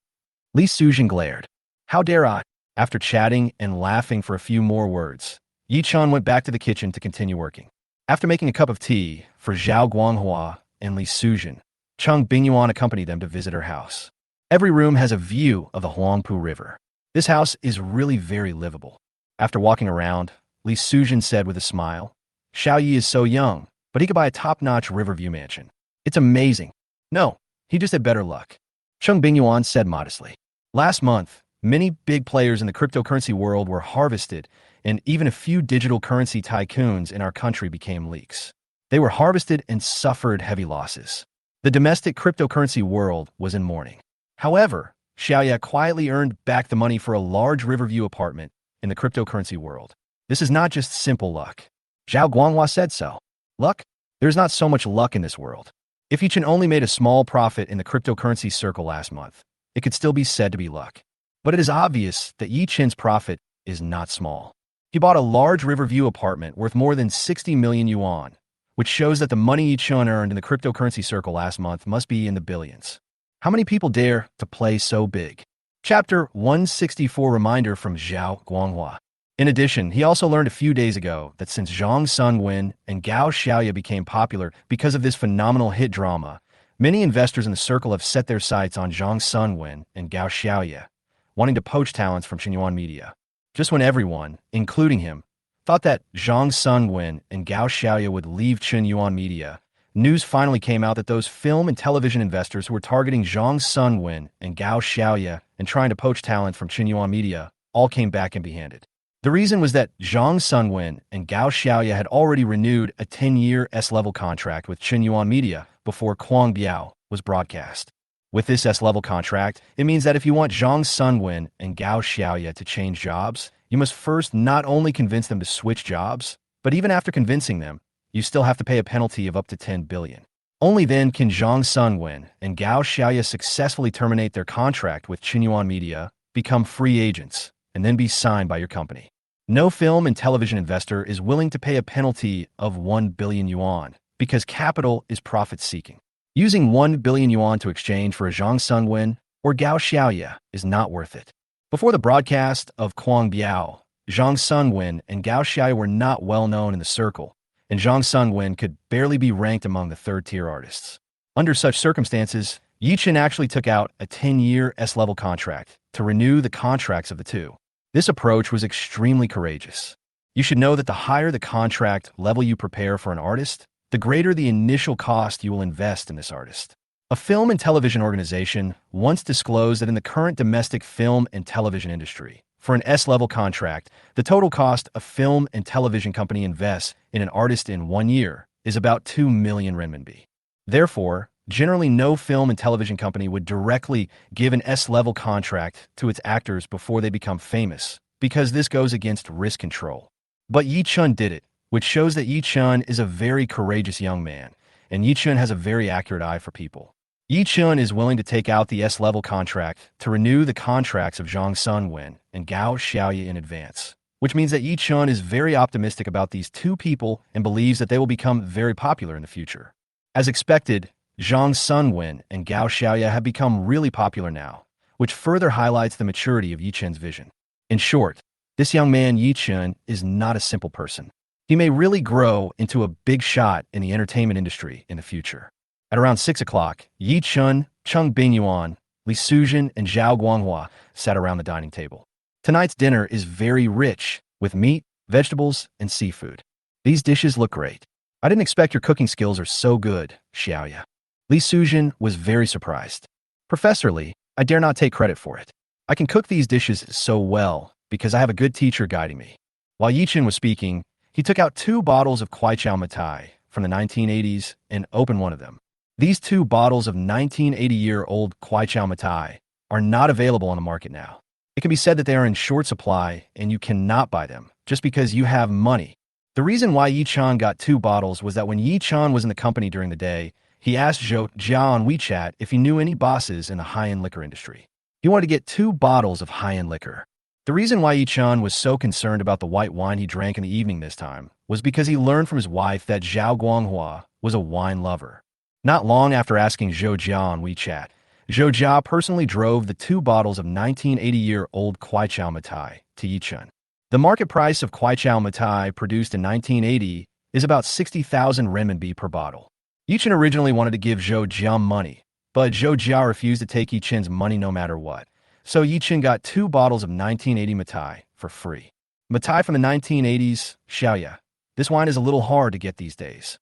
Li Suzhen glared. How dare I? After chatting and laughing for a few more words, Ye Chun went back to the kitchen to continue working. After making a cup of tea for Zhao Guanghua and Li Suzhen, Cheng Bingyuan accompanied them to visit her house. Every room has a view of the Huangpu River. This house is really very livable. After walking around, Li Suzhen said with a smile, Xiao Yi is so young, but he could buy a top-notch Riverview mansion. It's amazing. No, he just had better luck. Cheng Bingyuan said modestly. Last month, many big players in the cryptocurrency world were harvested, and even a few digital currency tycoons in our country became leaks. They were harvested and suffered heavy losses. The domestic cryptocurrency world was in mourning. However, Xiaoya quietly earned back the money for a large Riverview apartment in the cryptocurrency world. This is not just simple luck. Zhao Guanghua said so. Luck? There's not so much luck in this world. If Ye Chun only made a small profit in the cryptocurrency circle last month, it could still be said to be luck. But it is obvious that Ye Chun's profit is not small. He bought a large Riverview apartment worth more than 60 million yuan, which shows that the money Ye Chun earned in the cryptocurrency circle last month must be in the billions. How many people dare to play so big? Chapter 164 Reminder from Zhao Guanghua. In addition, he also learned a few days ago that since Zhang Sunwen and Gao Xiaoya became popular because of this phenomenal hit drama, many investors in the circle have set their sights on Zhang Sunwen and Gao Xiaoya, wanting to poach talents from Xinhuan Media. Just when everyone, including him, thought that Zhang Sunwen and Gao Xiaoya would leave Xinhuan Media, news finally came out that those film and television investors who were targeting Zhang Sunwen and Gao Xiaoya and trying to poach talent from Xinhuan Media all came back empty-handed. The reason was that Zhang Sunwen and Gao Xiaoya had already renewed a 10-year S-level contract with Xinhuan Media before Kuang Biao was broadcast. With this S-level contract, it means that if you want Zhang Sunwen and Gao Xiaoya to change jobs, you must first not only convince them to switch jobs, but even after convincing them, you still have to pay a penalty of up to 10 billion. Only then can Zhang Sungwen and Gao Xiaoya successfully terminate their contract with Qinyuan Media, become free agents, and then be signed by your company. No film and television investor is willing to pay a penalty of 1 billion yuan because capital is profit-seeking. Using 1 billion yuan to exchange for a Zhang Sungwen or Gao Xiaoya is not worth it. Before the broadcast of Kuang Biao, Zhang Sungwen and Gao Xiaoya were not well known in the circle, and Zhang Sungwen could barely be ranked among the third-tier artists. Under such circumstances, Ye Chun actually took out a 10-year S-level contract to renew the contracts of the two. This approach was extremely courageous. You should know that the higher the contract level you prepare for an artist, the greater the initial cost you will invest in this artist. A film and television organization once disclosed that in the current domestic film and television industry, for an S-level contract, the total cost a film and television company invests in an artist in 1 year is about 2 million renminbi. Therefore, generally no film and television company would directly give an S-level contract to its actors before they become famous, because this goes against risk control. But Ye Chun did it, which shows that Ye Chun is a very courageous young man, and Ye Chun has a very accurate eye for people. Ye Chun is willing to take out the S-level contract to renew the contracts of Zhang Sungwen and Gao Xiaoya in advance, which means that Ye Chun is very optimistic about these two people and believes that they will become very popular in the future. As expected, Zhang Sungwen and Gao Xiaoya have become really popular now, which further highlights the maturity of Ye Chun's vision. In short, this young man Ye Chun is not a simple person. He may really grow into a big shot in the entertainment industry in the future. At around 6 o'clock, Ye Chun, Cheng Bingyuan, Li Suzhen, and Zhao Guanghua sat around the dining table. Tonight's dinner is very rich, with meat, vegetables, and seafood. These dishes look great. I didn't expect your cooking skills are so good, Xiaoya. Li Suzhen was very surprised. Professor Li, I dare not take credit for it. I can cook these dishes so well because I have a good teacher guiding me. While Ye Chun was speaking, he took out 2 bottles of Kwaichao Matai from the 1980s and opened one of them. These 2 bottles of 1980-year-old Kwaichao Matai are not available on the market now. It can be said that they are in short supply and you cannot buy them just because you have money. The reason why Ye Chun got 2 bottles was that when Ye Chun was in the company during the day, he asked Zhou Jia on WeChat if he knew any bosses in the high-end liquor industry. He wanted to get 2 bottles of high-end liquor. The reason why Ye Chun was so concerned about the white wine he drank in the evening this time was because he learned from his wife that Zhao Guanghua was a wine lover. Not long after asking Zhou Jia on WeChat, Zhou Jia personally drove the 2 bottles of 1980-year-old Kwaichao Matai to Ye Chun. The market price of Kwaichao Matai produced in 1980 is about 60,000 renminbi per bottle. Ye Chun originally wanted to give Zhou Jia money, but Zhou Jia refused to take Ye Chun's money no matter what. So Ye Chun got 2 bottles of 1980 Matai for free. Matai from the 1980s, Xiaoya. This wine is a little hard to get these days.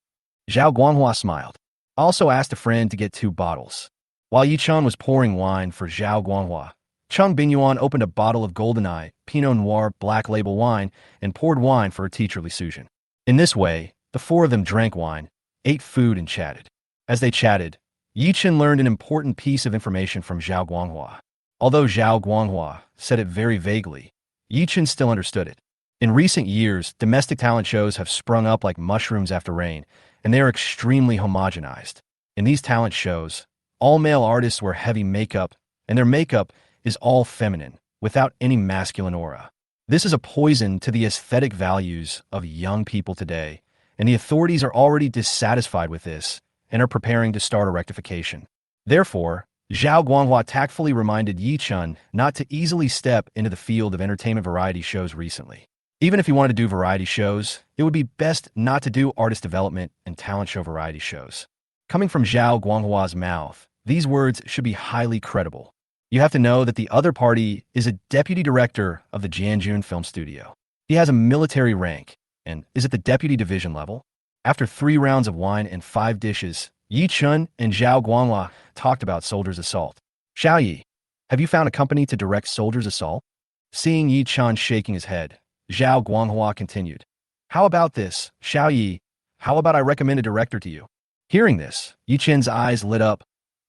Zhao Guanghua smiled. I also asked a friend to get 2 bottles. While Ye Chun was pouring wine for Zhao Guanghua, Cheng Bingyuan opened a bottle of Goldeneye Pinot Noir Black Label wine and poured wine for her teacher Li Suzhen. In this way, the 4 of them drank wine, ate food, and chatted. As they chatted, Ye Chun learned an important piece of information from Zhao Guanghua. Although Zhao Guanghua said it very vaguely, Ye Chun still understood it. In recent years, domestic talent shows have sprung up like mushrooms after rain, and they are extremely homogenized. In these talent shows, all male artists wear heavy makeup, and their makeup is all feminine, without any masculine aura. This is a poison to the aesthetic values of young people today, and the authorities are already dissatisfied with this and are preparing to start a rectification. Therefore, Zhao Guanghua tactfully reminded Ye Chun not to easily step into the field of entertainment variety shows recently. Even if he wanted to do variety shows, it would be best not to do artist development and talent show variety shows. Coming from Zhao Guanghua's mouth, these words should be highly credible. You have to know that the other party is a deputy director of the Jianjun Film Studio. He has a military rank and is at the deputy division level. After 3 rounds of wine and 5 dishes, Ye Chun and Zhao Guanghua talked about Soldiers' Assault. Xiaoyi, have you found a company to direct Soldiers' Assault? Seeing Ye Chun shaking his head, Zhao Guanghua continued. How about this, Xiaoyi? How about I recommend a director to you? Hearing this, Ye Chun's eyes lit up.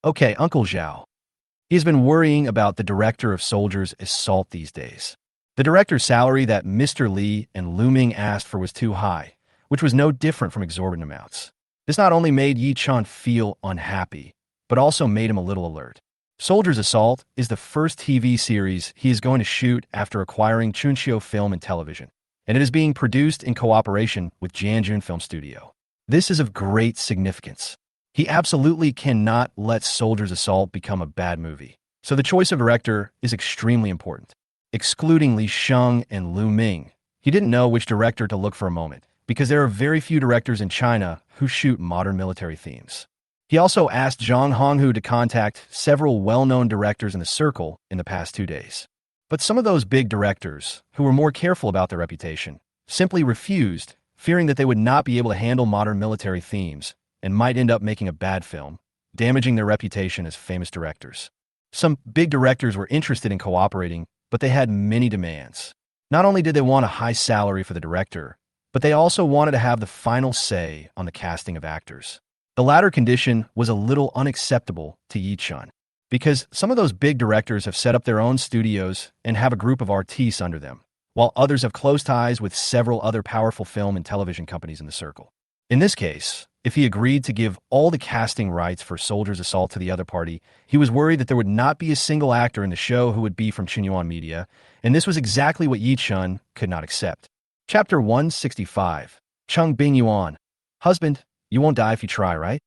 Okay, Uncle Zhao. He has been worrying about the director of Soldiers' Assault these days. The director's salary that Mr. Li and Lu Ming asked for was too high, which was no different from exorbitant amounts. This not only made Ye Chun feel unhappy, but also made him a little alert. Soldier's Assault is the first TV series he is going to shoot after acquiring Chunxiu Film and Television, and it is being produced in cooperation with Jianjun Film Studio. This is of great significance. He absolutely cannot let Soldier's Assault become a bad movie, so the choice of director is extremely important. Excluding Li Sheng and Lu Ming, he didn't know which director to look for a moment, because there are very few directors in China who shoot modern military themes. He also asked Zhang Honghu to contact several well-known directors in the circle in the past 2 days. But some of those big directors, who were more careful about their reputation, simply refused, fearing that they would not be able to handle modern military themes and might end up making a bad film, damaging their reputation as famous directors. Some big directors were interested in cooperating, but they had many demands. Not only did they want a high salary for the director, but they also wanted to have the final say on the casting of actors. The latter condition was a little unacceptable to Ye Chun, because some of those big directors have set up their own studios and have a group of artistes under them, while others have close ties with several other powerful film and television companies in the circle. In this case, if he agreed to give all the casting rights for Soldier's Assault to the other party, he was worried that there would not be a single actor in the show who would be from Bingyuan Media, and this was exactly what Ye Chun could not accept. Chapter 165. Cheng Bingyuan. Husband, you won't die if you try, right?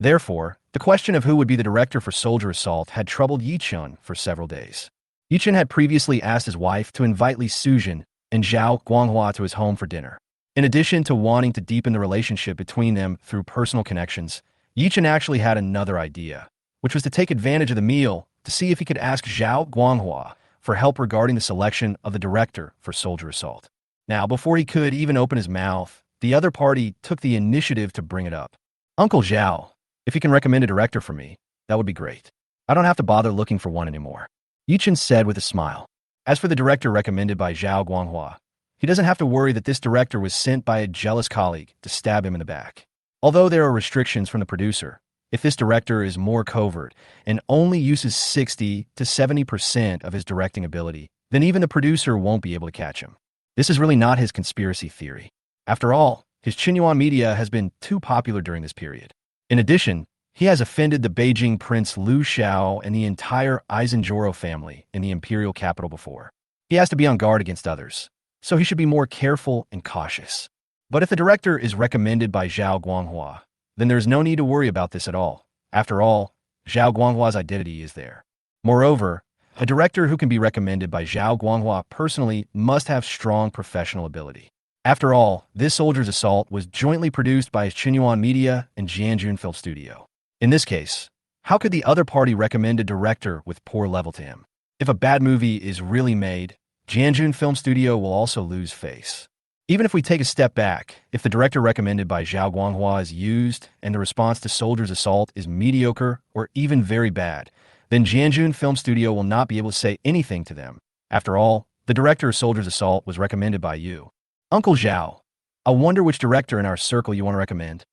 Therefore, the question of who would be the director for Soldier Assault had troubled Ye Chun for several days. Ye Chun had previously asked his wife to invite Li Suzhen and Zhao Guanghua to his home for dinner. In addition to wanting to deepen the relationship between them through personal connections, Ye Chun actually had another idea, which was to take advantage of the meal to see if he could ask Zhao Guanghua for help regarding the selection of the director for Soldier Assault. Now, before he could even open his mouth, the other party took the initiative to bring it up. Uncle Zhao, if you can recommend a director for me, that would be great. I don't have to bother looking for one anymore. Ye Chun said with a smile. As for the director recommended by Zhao Guanghua, he doesn't have to worry that this director was sent by a jealous colleague to stab him in the back. Although there are restrictions from the producer, if this director is more covert and only uses 60 to 70% of his directing ability, then even the producer won't be able to catch him. This is really not his conspiracy theory. After all, his Bingyuan Media has been too popular during this period. In addition, he has offended the Beijing Prince Liu Xiao and the entire Eisenjoro family in the imperial capital before. He has to be on guard against others, so he should be more careful and cautious. But if the director is recommended by Zhao Guanghua, then there's no need to worry about this at all. After all, Zhao Guanghua's identity is there. Moreover, a director who can be recommended by Zhao Guanghua personally must have strong professional ability. After all, this Soldier's Assault was jointly produced by Bingyuan Media and Jianjun Film Studio. In this case, how could the other party recommend a director with poor level to him? If a bad movie is really made, Jianjun Film Studio will also lose face. Even if we take a step back, if the director recommended by Zhao Guanghua is used and the response to Soldier's Assault is mediocre or even very bad, then Jianjun Film Studio will not be able to say anything to them. After all, the director of Soldier's Assault was recommended by you. Uncle Zhao, I wonder which director in our circle you want to recommend.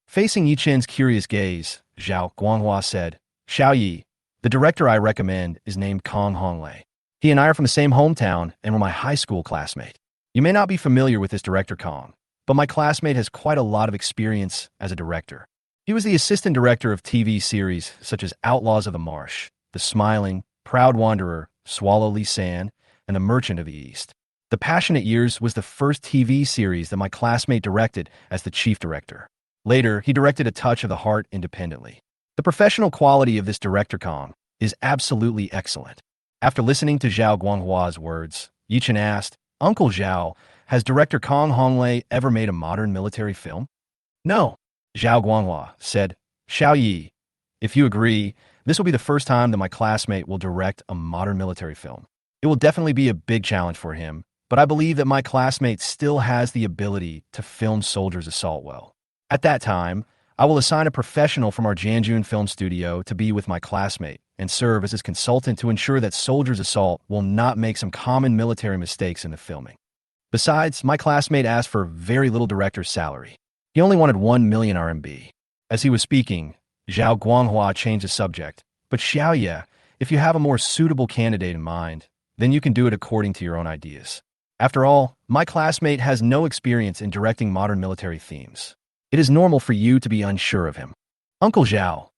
Facing Ye Chun's curious gaze, Zhao Guanghua said, Xiao Yi, the director I recommend is named Kong Honglei. He and I are from the same hometown and were my high school classmate. You may not be familiar with this director Kong, but my classmate has quite a lot of experience as a director. He was the assistant director of TV series such as Outlaws of the Marsh, The Smiling, Proud Wanderer, Swallow Li San, and The Merchant of the East. The Passionate Years was the first TV series that my classmate directed as the chief director. Later, he directed A Touch of the Heart independently. The professional quality of this director Kong is absolutely excellent. After listening to Zhao Guanghua's words, Ye Chun asked, Uncle Zhao, has director Kong Honglei ever made a modern military film? No. Zhao Guanghua said, Xiao Yi, if you agree, this will be the first time that my classmate will direct a modern military film. It will definitely be a big challenge for him, but I believe that my classmate still has the ability to film Soldier's Assault well. At that time, I will assign a professional from our Jianjun Film Studio to be with my classmate and serve as his consultant to ensure that Soldier's Assault will not make some common military mistakes in the filming. Besides, my classmate asked for very little director's salary. He only wanted 1 million RMB. As he was speaking, Zhao Guanghua changed the subject. But Xiaoye, if you have a more suitable candidate in mind, then you can do it according to your own ideas. After all, my classmate has no experience in directing modern military themes. It is normal for you to be unsure of him. Uncle Zhao,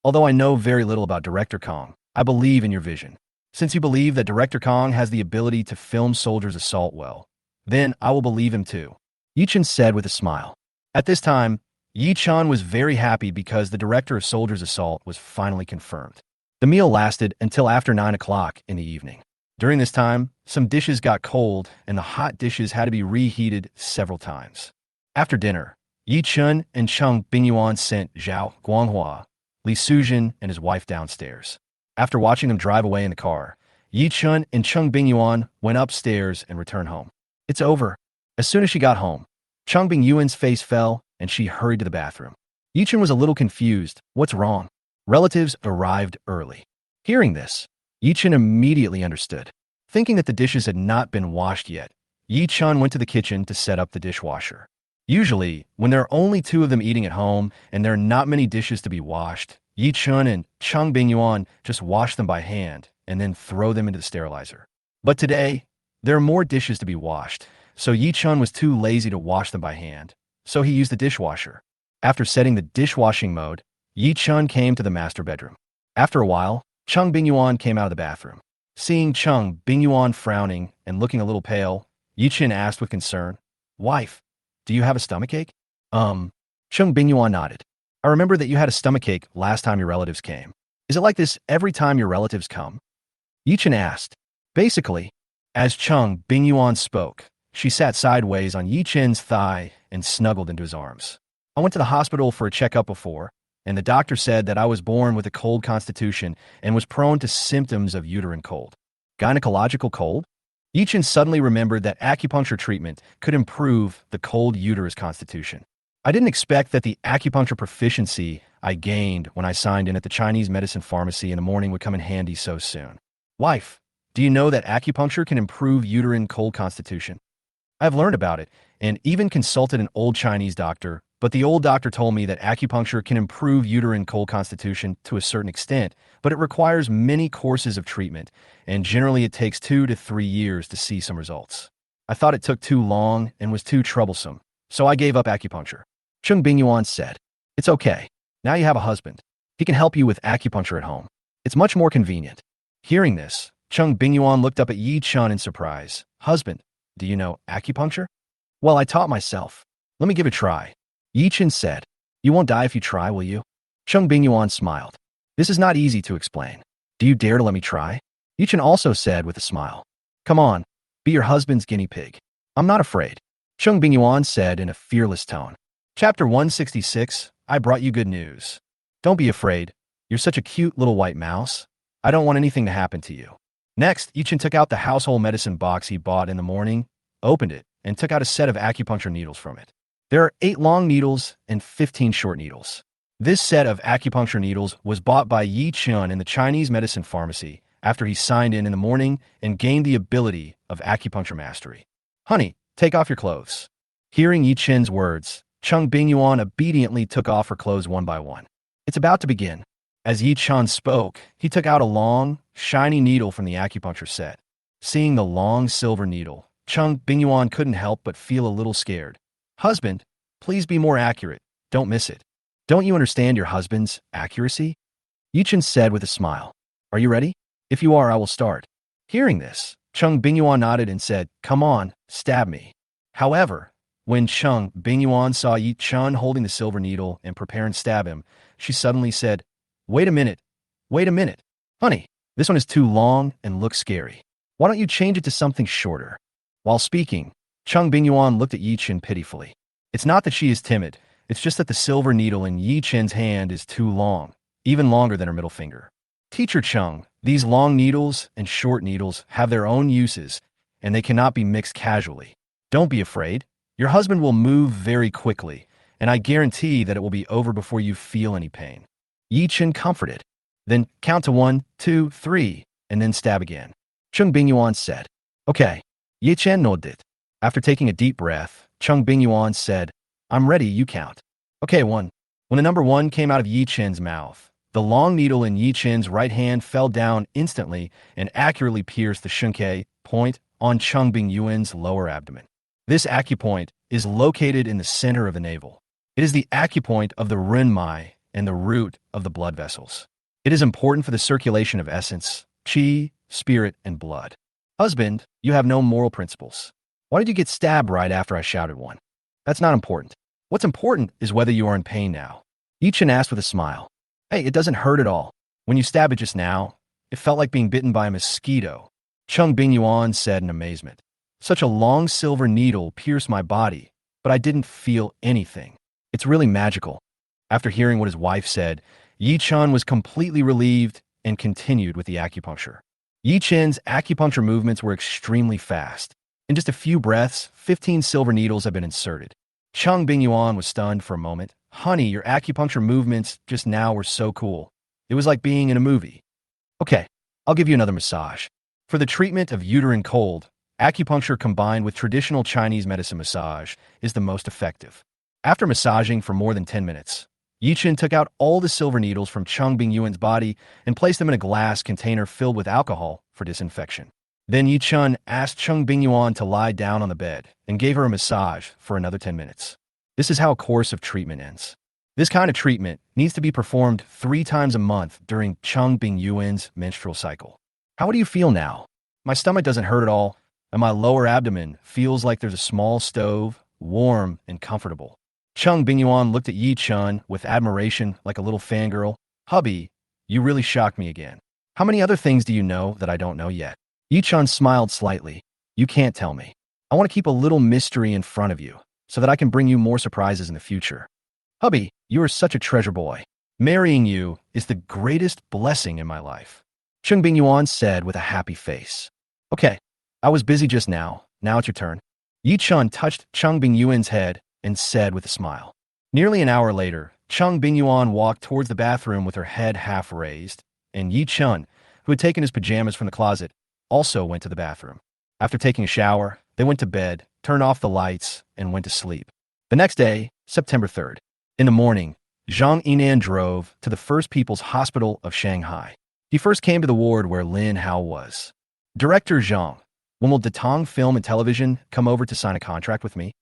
although I know very little about Director Kong, I believe in your vision. Since you believe that Director Kong has the ability to film soldiers' assault well, then I will believe him too, Ye Chun said with a smile. At this time, Ye Chun was very happy because the director of Soldiers' Assault was finally confirmed. The meal lasted until after 9 o'clock in the evening. During this time, some dishes got cold and the hot dishes had to be reheated several times. After dinner, Ye Chun and Cheng Bingyuan sent Zhao Guanghua, Li Suzhen, and his wife downstairs. After watching them drive away in the car, Ye Chun and Cheng Bingyuan went upstairs and returned home. It's over. As soon as she got home, Cheng Bingyuan's face fell and she hurried to the bathroom. Ye Chun was a little confused. What's wrong? Relatives arrived early. Hearing this, Ye Chun immediately understood. Thinking that the dishes had not been washed yet, Ye Chun went to the kitchen to set up the dishwasher. Usually, when there are only two of them eating at home and there are not many dishes to be washed, Ye Chun and Cheng Bingyuan just wash them by hand and then throw them into the sterilizer. But today, there are more dishes to be washed, so Ye Chun was too lazy to wash them by hand, so he used the dishwasher. After setting the dishwashing mode, Ye Chun came to the master bedroom. After a while, Cheng Bingyuan came out of the bathroom. Seeing Cheng Bingyuan frowning and looking a little pale, Ye Chun asked with concern, "Wife, do you have a stomachache?" Cheng Bingyuan nodded. "I remember that you had a stomachache last time your relatives came. Is it like this every time your relatives come?" Ye Chun asked. Basically, as Cheng Bingyuan spoke, she sat sideways on Ye Chun's thigh and snuggled into his arms. "I went to the hospital for a checkup before, and the doctor said that I was born with a cold constitution and was prone to symptoms of uterine cold." Gynecological cold? Ye Chun suddenly remembered that acupuncture treatment could improve the cold uterus constitution. "I didn't expect that the acupuncture proficiency I gained when I signed in at the Chinese medicine pharmacy in the morning would come in handy so soon. Wife, do you know that acupuncture can improve uterine cold constitution? I've learned about it and even consulted an old Chinese doctor, but the old doctor told me that acupuncture can improve uterine cold constitution to a certain extent, but it requires many courses of treatment, and generally it takes 2 to 3 years to see some results. I thought it took too long and was too troublesome, so I gave up acupuncture." Cheng Bingyuan said, "It's okay. Now you have a husband. He can help you with acupuncture at home. It's much more convenient." Hearing this, Cheng Bingyuan looked up at Ye Chun in surprise. "Husband, do you know acupuncture?" "Well, I taught myself. Let me give it a try," Ye Chun said. "You won't die if you try, will you?" Cheng Bingyuan smiled. "This is not easy to explain. Do you dare to let me try?" Ye Chun also said with a smile. "Come on, be your husband's guinea pig." "I'm not afraid," Cheng Bingyuan said in a fearless tone. Chapter 166, I brought you good news. "Don't be afraid. You're such a cute little white mouse. I don't want anything to happen to you." Next, Ye Chun took out the household medicine box he bought in the morning, opened it, and took out a set of acupuncture needles from it. There are 8 long needles and 15 short needles. This set of acupuncture needles was bought by Ye Chun in the Chinese medicine pharmacy after he signed in the morning and gained the ability of acupuncture mastery. "Honey, take off your clothes." Hearing Ye Chun's words, Cheng Bingyuan obediently took off her clothes one by one. "It's about to begin." As Ye Chun spoke, he took out a long, shiny needle from the acupuncture set. Seeing the long silver needle, Cheng Bingyuan couldn't help but feel a little scared. "Husband, please be more accurate. Don't miss it." "Don't you understand your husband's accuracy?" Ye Chun said with a smile. "Are you ready? If you are, I will start." Hearing this, Cheng Bingyuan nodded and said, "Come on, stab me." However, when Cheng Bingyuan saw Ye Chun holding the silver needle and preparing to stab him, she suddenly said, Wait a minute. Honey, this one is too long and looks scary. Why don't you change it to something shorter?" While speaking, Cheng Bingyuan looked at Ye Chun pitifully. It's not that she is timid, it's just that the silver needle in Ye Chun's hand is too long, even longer than her middle finger. "Teacher Chung, these long needles and short needles have their own uses, and they cannot be mixed casually. Don't be afraid. Your husband will move very quickly, and I guarantee that it will be over before you feel any pain." Ye Chun comforted. "Then count to 1, 2, 3, and then stab again," Cheng Bingyuan said. "Okay." Ye Chun nodded. After taking a deep breath, Cheng Bingyuan said, "I'm ready, you count." "Okay, 1. When the number 1 came out of Ye Chun's mouth, the long needle in Ye Chun's right hand fell down instantly and accurately pierced the shunke point on Cheng Bingyuan's lower abdomen. This acupoint is located in the center of the navel. It is the acupoint of the renmai and the root of the blood vessels. It is important for the circulation of essence, qi, spirit, and blood. Husband, you have no moral principles. Why did you get stabbed right after I shouted one? That's not important. What's important is whether you are in pain now. Ye Chun asked with a smile. Hey, it doesn't hurt at all. When you stabbed it just now, it felt like being bitten by a mosquito. Cheng Bingyuan said in amazement. Such a long silver needle pierced my body, but I didn't feel anything. It's really magical. After hearing what his wife said, Ye Chun was completely relieved and continued with the acupuncture. Ye Chun's acupuncture movements were extremely fast. In just a few breaths, 15 silver needles had been inserted. Cheng Bingyuan was stunned for a moment. Honey, your acupuncture movements just now were so cool. It was like being in a movie. Okay, I'll give you another massage. For the treatment of uterine cold, acupuncture combined with traditional Chinese medicine massage is the most effective. After massaging for more than 10 minutes, Ye Chun took out all the silver needles from Cheng Bingyuan's body and placed them in a glass container filled with alcohol for disinfection. Then Ye Chun asked Cheng Bingyuan to lie down on the bed and gave her a massage for another 10 minutes. This is how a course of treatment ends. This kind of treatment needs to be performed 3 times a month during Cheng Bingyuan's menstrual cycle. How do you feel now? My stomach doesn't hurt at all, and my lower abdomen feels like there's a small stove, warm and comfortable. Cheng Bingyuan looked at Ye Chun with admiration like a little fangirl. Hubby, you really shocked me again. How many other things do you know that I don't know yet? Ye Chun smiled slightly. You can't tell me. I want to keep a little mystery in front of you, so that I can bring you more surprises in the future. Hubby, you are such a treasure boy. Marrying you is the greatest blessing in my life. Cheng Bingyuan said with a happy face. Okay, I was busy just now. Now it's your turn. Ye Chun touched Cheng Bingyuan's head and said with a smile. Nearly an hour later, Cheng Bingyuan walked towards the bathroom with her head half raised, and Ye Chun, who had taken his pajamas from the closet, also went to the bathroom. After taking a shower, they went to bed, turned off the lights, and went to sleep. The next day, September 3rd, in the morning, Zhang Yinan drove to the First People's Hospital of Shanghai. He first came to the ward where Lin Hao was. Director Zhang, when will Tutoring Film and Television come over to sign a contract with me?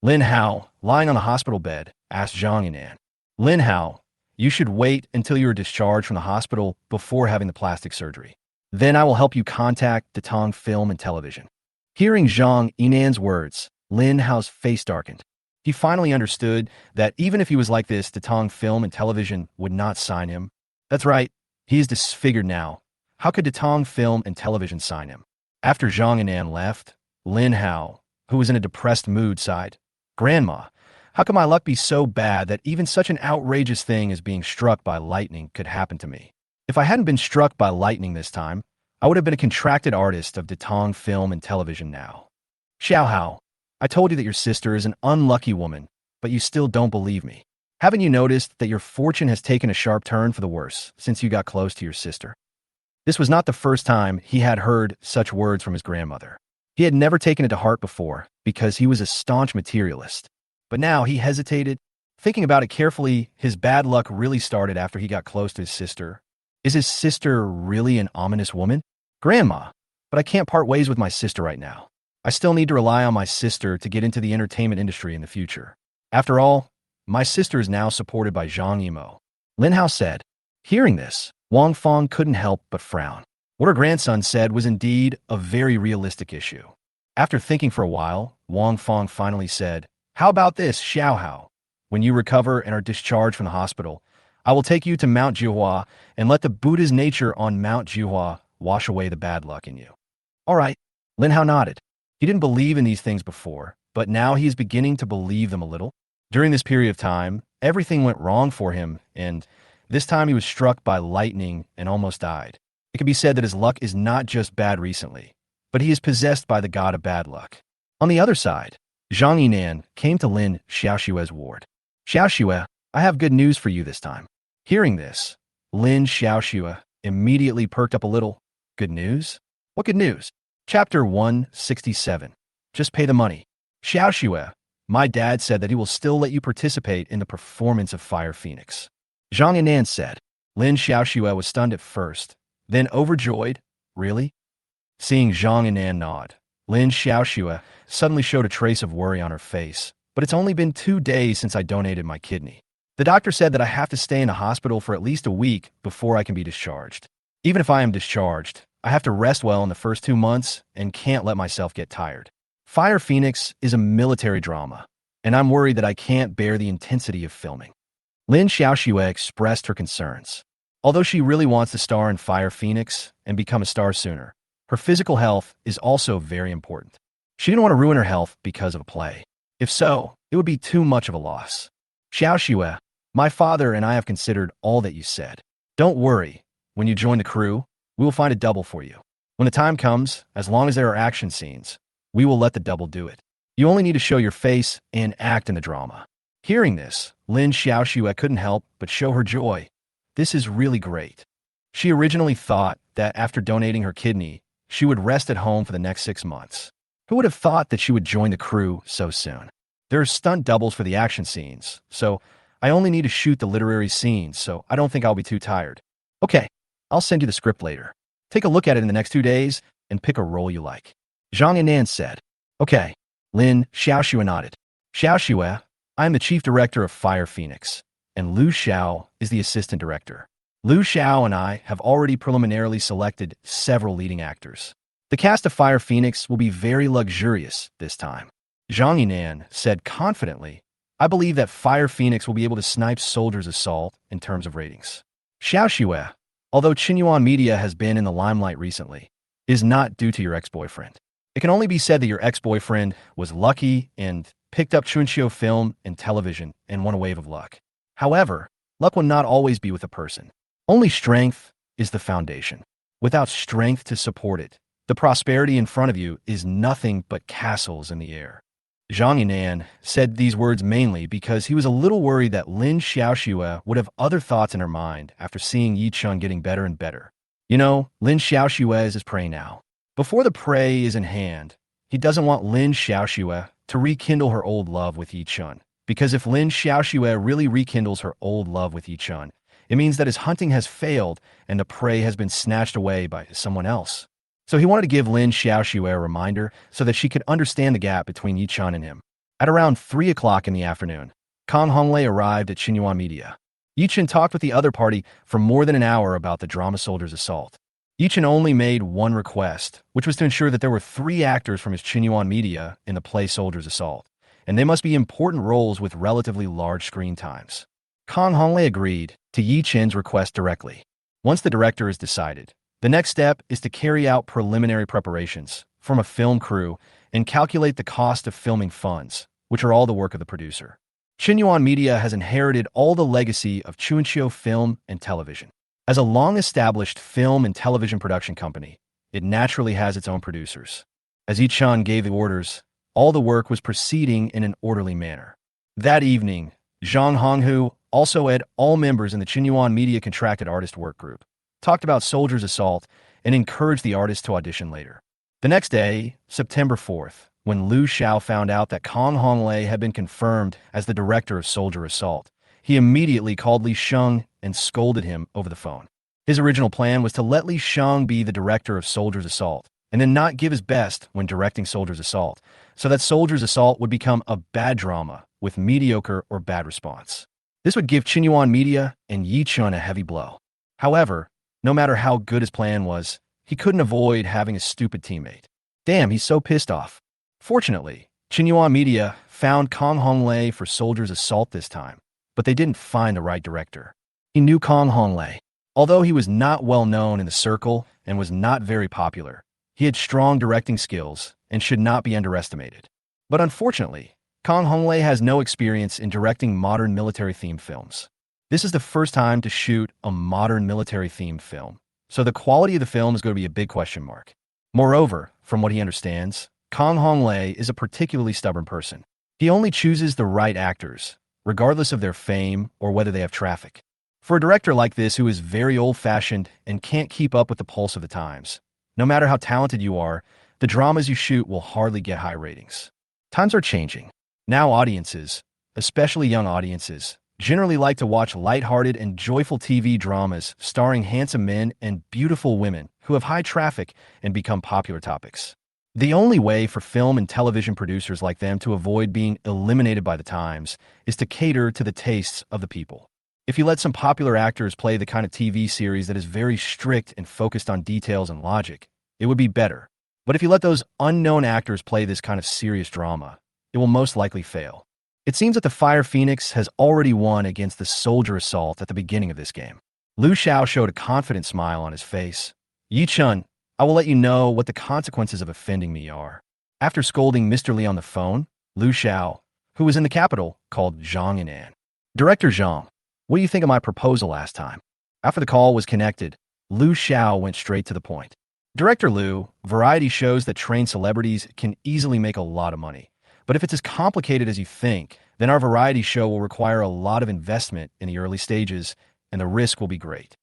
Lin Hao, lying on the hospital bed, asked Zhang Yinan. Lin Hao, you should wait until you are discharged from the hospital before having the plastic surgery. Then I will help you contact Tutoring Film and Television. Hearing Zhang Yinan's words, Lin Hao's face darkened. He finally understood that even if he was like this, Tutoring Film and Television would not sign him. That's right, he is disfigured now. How could Tutoring Film and Television sign him? After Zhang Yinan left, Lin Hao, who was in a depressed mood, sighed. Grandma, how could my luck be so bad that even such an outrageous thing as being struck by lightning could happen to me? If I hadn't been struck by lightning this time, I would have been a contracted artist of Tutoring Film and Television now. Xiao Hao, I told you that your sister is an unlucky woman, but you still don't believe me. Haven't you noticed that your fortune has taken a sharp turn for the worse since you got close to your sister? This was not the first time he had heard such words from his grandmother. He had never taken it to heart before because he was a staunch materialist. But now he hesitated. Thinking about it carefully, his bad luck really started after he got close to his sister. Is his sister really an ominous woman? Grandma, but I can't part ways with my sister right now. I still need to rely on my sister to get into the entertainment industry in the future. After all, my sister is now supported by Zhang Yimou. Lin Hao said. Hearing this, Wang Fong couldn't help but frown. What her grandson said was indeed a very realistic issue. After thinking for a while, Wang Fong finally said, How about this, Xiao Hao? When you recover and are discharged from the hospital, I will take you to Mount Jiuhua and let the Buddha's nature on Mount Jiuhua wash away the bad luck in you. All right, Lin Hao nodded. He didn't believe in these things before, but now he is beginning to believe them a little. During this period of time, everything went wrong for him, and this time he was struck by lightning and almost died. It can be said that his luck is not just bad recently, but he is possessed by the god of bad luck. On the other side, Zhang Yinan came to Lin Xiaoxue's ward. Xiaoxue, I have good news for you this time. Hearing this, Lin Xiaoxue immediately perked up a little. Good news? What good news? Chapter 167. Just pay the money. Xiaoxue, my dad said that he will still let you participate in the performance of Fire Phoenix. Zhang Yinan said. Lin Xiaoxue was stunned at first, then overjoyed. Really? Seeing Zhang Yinan nod, Lin Xiaoxue suddenly showed a trace of worry on her face. but it's only been 2 days since I donated my kidney. The doctor said that I have to stay in the hospital for at least a week before I can be discharged. Even if I am discharged, I have to rest well in the first 2 months and can't let myself get tired. Fire Phoenix is a military drama, and I'm worried that I can't bear the intensity of filming. Lin Xiaoxue expressed her concerns. Although she really wants to star in Fire Phoenix and become a star sooner, her physical health is also very important. She didn't want to ruin her health because of a play. If so, it would be too much of a loss. Xiaoxue, my father and I have considered all that you said. Don't worry. When you join the crew, we will find a double for you. When the time comes, as long as there are action scenes, we will let the double do it. You only need to show your face and act in the drama. Hearing this, Lin Xiaoxue couldn't help but show her joy. This is really great. She originally thought that after donating her kidney, she would rest at home for the next 6 months. Who would have thought that she would join the crew so soon? There are stunt doubles for the action scenes, so I only need to shoot the literary scenes, so I don't think I'll be too tired. Okay, I'll send you the script later. Take a look at it in the next 2 days and pick a role you like. Zhang Yinan said. Okay. Lin Xiaoxue nodded. Xiaoxue, I am the chief director of Fire Phoenix, and Liu Xiao is the assistant director. Liu Xiao and I have already preliminarily selected several leading actors. The cast of Fire Phoenix will be very luxurious this time. Zhang Yinan said confidently, I believe that Fire Phoenix will be able to snipe Soldier's Assault in terms of ratings. Xiaoxue, although Bingyuan Media has been in the limelight recently, is not due to your ex-boyfriend. It can only be said that your ex-boyfriend was lucky and picked up Chunqiu film and television and won a wave of luck. However, luck will not always be with a person. Only strength is the foundation. Without strength to support it, the prosperity in front of you is nothing but castles in the air. Zhang Yinan said these words mainly because he was a little worried that Lin Xiaoxue would have other thoughts in her mind after seeing Ye Chun getting better and better. You know, Lin Xiaoxue is his prey now. Before the prey is in hand, he doesn't want Lin Xiaoxue to rekindle her old love with Ye Chun. Because if Lin Xiaoxue really rekindles her old love with Ye Chun, it means that his hunting has failed and the prey has been snatched away by someone else. So he wanted to give Lin Xiaoxue a reminder so that she could understand the gap between Ye Chun and him. At around 3 o'clock in the afternoon, Kang Honglei arrived at Bingyuan Media. Ye Chun talked with the other party for more than an hour about the drama Soldier's Assault. Ye Chun only made one request, which was to ensure that there were 3 actors from his Bingyuan Media in the play Soldier's Assault, and they must be important roles with relatively large screen times. Kang Honglei agreed to Ye Chun's request directly. Once the director is decided, the next step is to carry out preliminary preparations, form a film crew, and calculate the cost of filming funds, which are all the work of the producer. Bingyuan Media has inherited all the legacy of Chunqiu film and television. As a long-established film and television production company, it naturally has its own producers. As Ye Chun gave the orders, all the work was proceeding in an orderly manner. That evening, Zhang Honghu also had all members in the Bingyuan Media contracted artist work group, talked about Soldier's Assault, and encouraged the artist to audition later. The next day, September 4th, when Liu Xiao found out that Kang Honglei had been confirmed as the director of Soldier's Assault, he immediately called Li Sheng and scolded him over the phone. His original plan was to let Li Sheng be the director of Soldier's Assault, and then not give his best when directing Soldier's Assault, so that Soldier's Assault would become a bad drama with mediocre or bad response. This would give Bingyuan Media and Ye Chun a heavy blow. However, no matter how good his plan was, he couldn't avoid having a stupid teammate. Damn, he's so pissed off. Fortunately, Bingyuan Media found Kang Honglei for Soldier's Assault this time, but they didn't find the right director. He knew Kang Honglei. Although he was not well known in the circle and was not very popular, he had strong directing skills and should not be underestimated. But unfortunately, Kang Honglei has no experience in directing modern military-themed films. This is the first time to shoot a modern military-themed film, so the quality of the film is going to be a big question mark. Moreover, from what he understands, Kang Honglei is a particularly stubborn person. He only chooses the right actors, regardless of their fame or whether they have traffic. For a director like this who is very old-fashioned and can't keep up with the pulse of the times, no matter how talented you are, the dramas you shoot will hardly get high ratings. Times are changing. Now audiences, especially young audiences, generally like to watch lighthearted and joyful TV dramas starring handsome men and beautiful women who have high traffic and become popular topics. The only way for film and television producers like them to avoid being eliminated by the times is to cater to the tastes of the people. If you let some popular actors play the kind of TV series that is very strict and focused on details and logic, it would be better. But if you let those unknown actors play this kind of serious drama, it will most likely fail. It seems that the Fire Phoenix has already won against the soldier assault at the beginning of this game. Liu Xiao showed a confident smile on his face. Ye Chun, I will let you know what the consequences of offending me are. After scolding Mr. Li on the phone, Liu Xiao, who was in the capital, called Zhang Yinan. Director Zhang, what do you think of my proposal last time? After the call was connected, Liu Xiao went straight to the point. Director Liu, variety shows that train celebrities can easily make a lot of money. But if it's as complicated as you think, then our variety show will require a lot of investment in the early stages, and the risk will be great.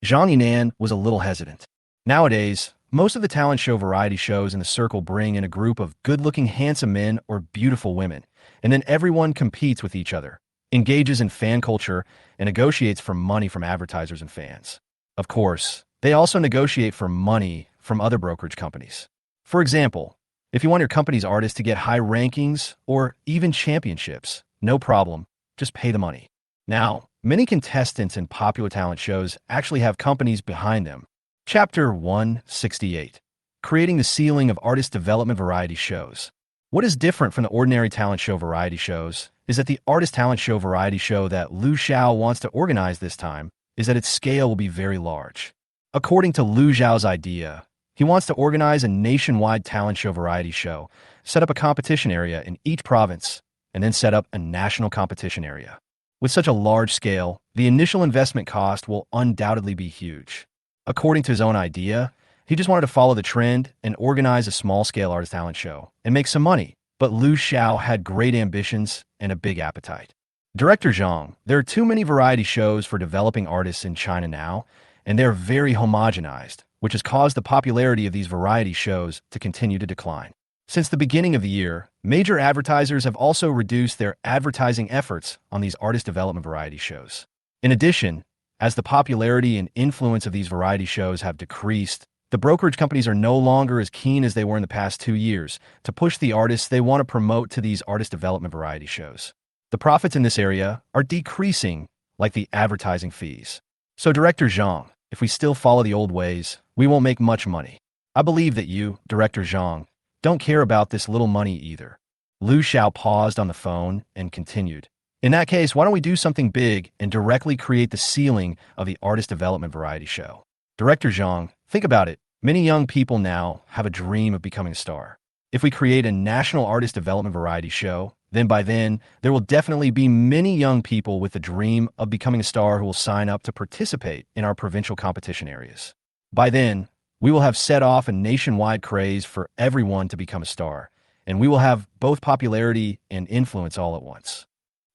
Zhang Yinan was a little hesitant. Nowadays, most of the talent show variety shows in the circle bring in a group of good-looking handsome men or beautiful women, and then everyone competes with each other, engages in fan culture, and negotiates for money from advertisers and fans. Of course, they also negotiate for money from other brokerage companies. For example, if you want your company's artists to get high rankings or even championships, no problem, just pay the money. Now, many contestants in popular talent shows actually have companies behind them. Chapter 168. Creating the Ceiling of Artist Development Variety Shows. What is different from the ordinary talent show variety shows is that the artist talent show variety show that Liu Xiao wants to organize this time is that its scale will be very large. According to Liu Xiao's idea, he wants to organize a nationwide talent show variety show, set up a competition area in each province, and then set up a national competition area. With such a large scale, the initial investment cost will undoubtedly be huge. According to his own idea, he just wanted to follow the trend and organize a small-scale artist talent show and make some money. But Liu Xiao had great ambitions and a big appetite. Director Zhang, there are too many variety shows for developing artists in China now, and they're very homogenized, which has caused the popularity of these variety shows to continue to decline. Since the beginning of the year, major advertisers have also reduced their advertising efforts on these artist development variety shows. In addition, as the popularity and influence of these variety shows have decreased, the brokerage companies are no longer as keen as they were in the past 2 years to push the artists they want to promote to these artist development variety shows. The profits in this area are decreasing, like the advertising fees. So Director Zhang, if we still follow the old ways, we won't make much money. I believe that you, Director Zhang, don't care about this little money either. Liu Xiao paused on the phone and continued. In that case, why don't we do something big and directly create the ceiling of the artist development variety show? Director Zhang, think about it. Many young people now have a dream of becoming a star. If we create a national artist development variety show, then by then, there will definitely be many young people with the dream of becoming a star who will sign up to participate in our provincial competition areas. By then, we will have set off a nationwide craze for everyone to become a star, and we will have both popularity and influence all at once.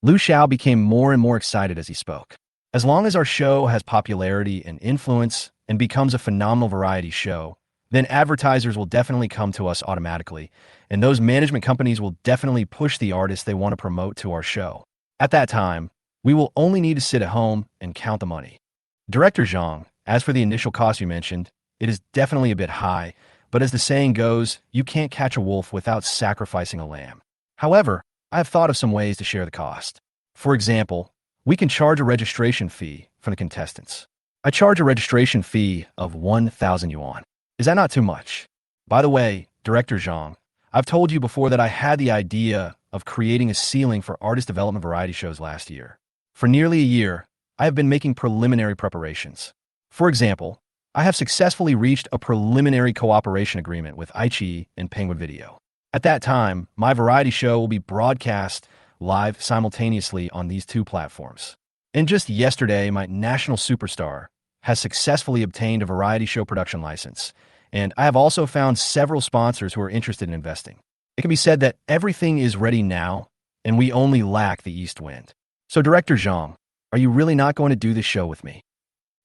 Liu Xiao became more and more excited as he spoke. As long as our show has popularity and influence and becomes a phenomenal variety show, then advertisers will definitely come to us automatically, and those management companies will definitely push the artists they want to promote to our show. At that time, we will only need to sit at home and count the money. Director Zhang, as for the initial cost you mentioned, it is definitely a bit high, but as the saying goes, you can't catch a wolf without sacrificing a lamb. However, I have thought of some ways to share the cost. For example, we can charge a registration fee from the contestants. I charge a registration fee of 1,000 yuan. Is that not too much? By the way, Director Zhang, I've told you before that I had the idea of creating a ceiling for artist development variety shows last year. For nearly a year, I have been making preliminary preparations. For example, I have successfully reached a preliminary cooperation agreement with iQIYI and Penguin Video. At that time, my variety show will be broadcast live simultaneously on these two platforms. And just yesterday, my national superstar has successfully obtained a variety show production license, and I have also found several sponsors who are interested in investing. It can be said that everything is ready now, and we only lack the east wind. So, Director Zhang, are you really not going to do this show with me?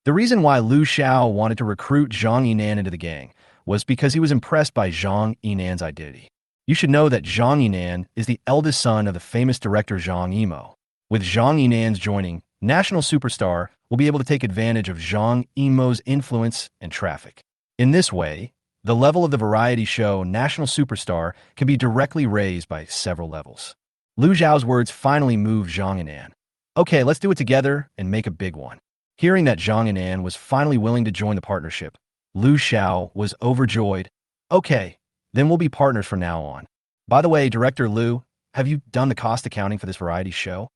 The reason why Liu Xiao wanted to recruit Zhang Yinan into the gang was because he was impressed by Zhang Yinan's identity. You should know that Zhang Yinan is the eldest son of the famous director Zhang Yimou. With Zhang Yinan's joining, national superstar will be able to take advantage of Zhang Yimou's influence and traffic. In this way, The level of the variety show national superstar can be directly raised by several levels. Lu Zhao's words finally moved Zhang and An. Okay, let's do it together and make a big one. Hearing that Zhang and An was finally willing to join the partnership, Lu Xiao was overjoyed. Okay, then we'll be partners from now on. By the way, Director Lu, have you done the cost accounting for this variety show?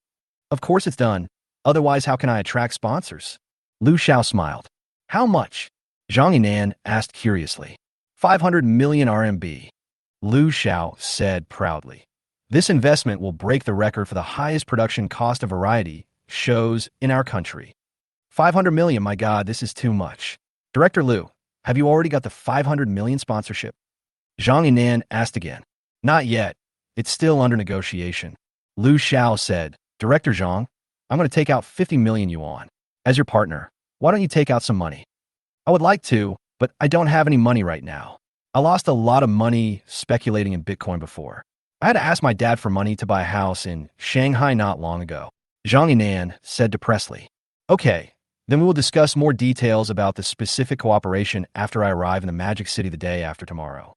Of course it's done. Otherwise, how can I attract sponsors? Lu Xiao smiled. How much? Zhang Yinan asked curiously. 500 million RMB. Lu Xiao said proudly. This investment will break the record for the highest production cost of variety shows in our country. 500 million, my God, this is too much. Director Lu, have you already got the 500 million sponsorship? Zhang Yinan asked again. Not yet. It's still under negotiation. Lu Xiao said, Director Zhang, I'm going to take out 50 million yuan. As your partner, why don't you take out some money? I would like to, but I don't have any money right now. I lost a lot of money speculating in Bitcoin before. I had to ask my dad for money to buy a house in Shanghai not long ago. Zhang Yinan said depressedly. Okay, then we will discuss more details about the specific cooperation after I arrive in the Magic City the day after tomorrow.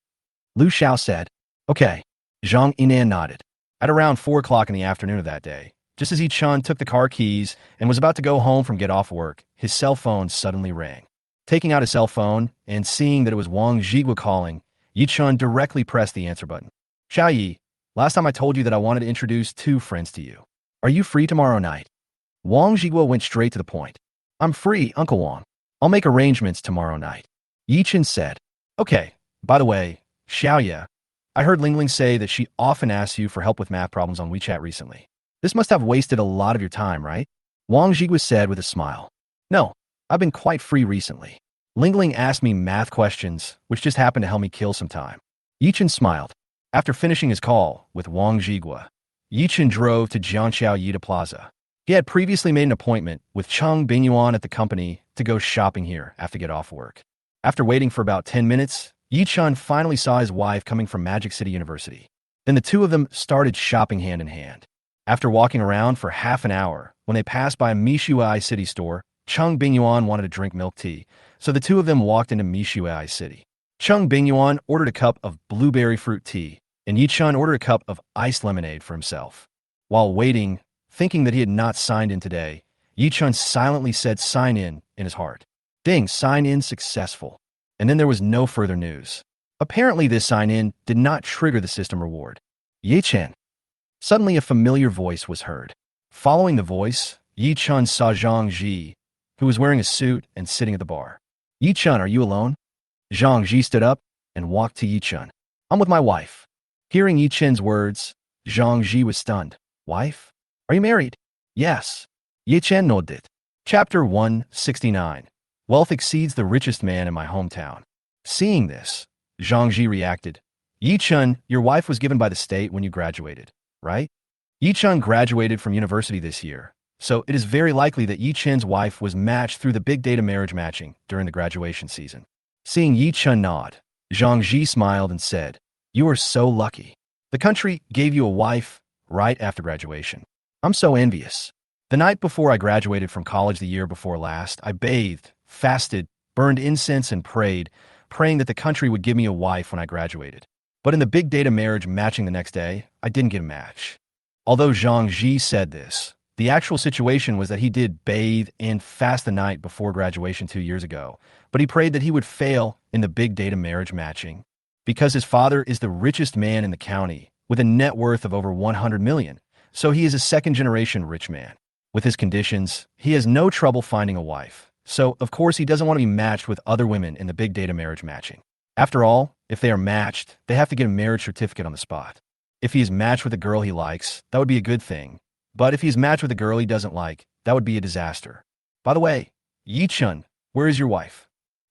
Lu Xiao said, okay. Zhang Yinan nodded. At around 4 o'clock in the afternoon of that day, just as Ye Chun took the car keys and was about to go home from get off work, his cell phone suddenly rang. Taking out his cell phone and seeing that it was Wang Zhigua calling, Ye Chun directly pressed the answer button. Xiao Yi, last time I told you that I wanted to introduce 2 friends to you. Are you free tomorrow night? Wang Zhigua went straight to the point. I'm free, Uncle Wang. I'll make arrangements tomorrow night. Ye Chun said. Okay, by the way, Xiao Yi, I heard Ling Ling say that she often asks you for help with math problems on WeChat recently. This must have wasted a lot of your time, right? Wang Zhigua said with a smile. No, I've been quite free recently. Ling Ling asked me math questions, which just happened to help me kill some time. Ye Chun smiled. After finishing his call with Wang Zhigua, Ye Chun drove to Jianxiao Yida Plaza. He had previously made an appointment with Cheng Bingyuan at the company to go shopping here after get off work. After waiting for about 10 minutes, Ye Chun finally saw his wife coming from Magic City University. Then the two of them started shopping hand in hand. After walking around for half an hour, when they passed by a Mishuai City store, Cheng Bingyuan wanted to drink milk tea, so the two of them walked into Mishuai City. Cheng Bingyuan ordered a cup of blueberry fruit tea, and Ye Chun ordered a cup of iced lemonade for himself. While waiting, thinking that he had not signed in today, Ye Chun silently said sign in his heart. Ding, sign in successful. And then there was no further news. Apparently this sign-in did not trigger the system reward. Ye Chun. Suddenly a familiar voice was heard. Following the voice, Ye Chun saw Zhang Ji, who was wearing a suit and sitting at the bar. Ye Chun, are you alone? Zhang Ji stood up and walked to Ye Chun. I'm with my wife. Hearing Ye Chun's words, Zhang Ji was stunned. Wife? Are you married? Yes. Ye Chun nodded. Chapter 169. Wealth exceeds the richest man in my hometown. Seeing this, Zhang Ji reacted. Ye Chun, your wife was given by the state when you graduated, right? Ye Chun graduated from university this year, so it is very likely that Ye Chun's wife was matched through the big data marriage matching during the graduation season. Seeing Ye Chun nod, Zhang Ji smiled and said, you are so lucky. The country gave you a wife right after graduation. I'm so envious. The night before I graduated from college the year before last, I bathed, fasted, burned incense, and prayed, praying that the country would give me a wife when I graduated. But in the big data marriage matching the next day, I didn't get a match. Although Zhang Ji said this, the actual situation was that he did bathe and fast the night before graduation 2 years ago, but he prayed that he would fail in the big data marriage matching. Because his father is the richest man in the county, with a net worth of over 100 million, so he is a second-generation rich man. With his conditions, he has no trouble finding a wife. So, of course, he doesn't want to be matched with other women in the big data marriage matching. After all, if they are matched, they have to get a marriage certificate on the spot. If he is matched with a girl he likes, that would be a good thing. But if he is matched with a girl he doesn't like, that would be a disaster. By the way, Ye Chun, where is your wife?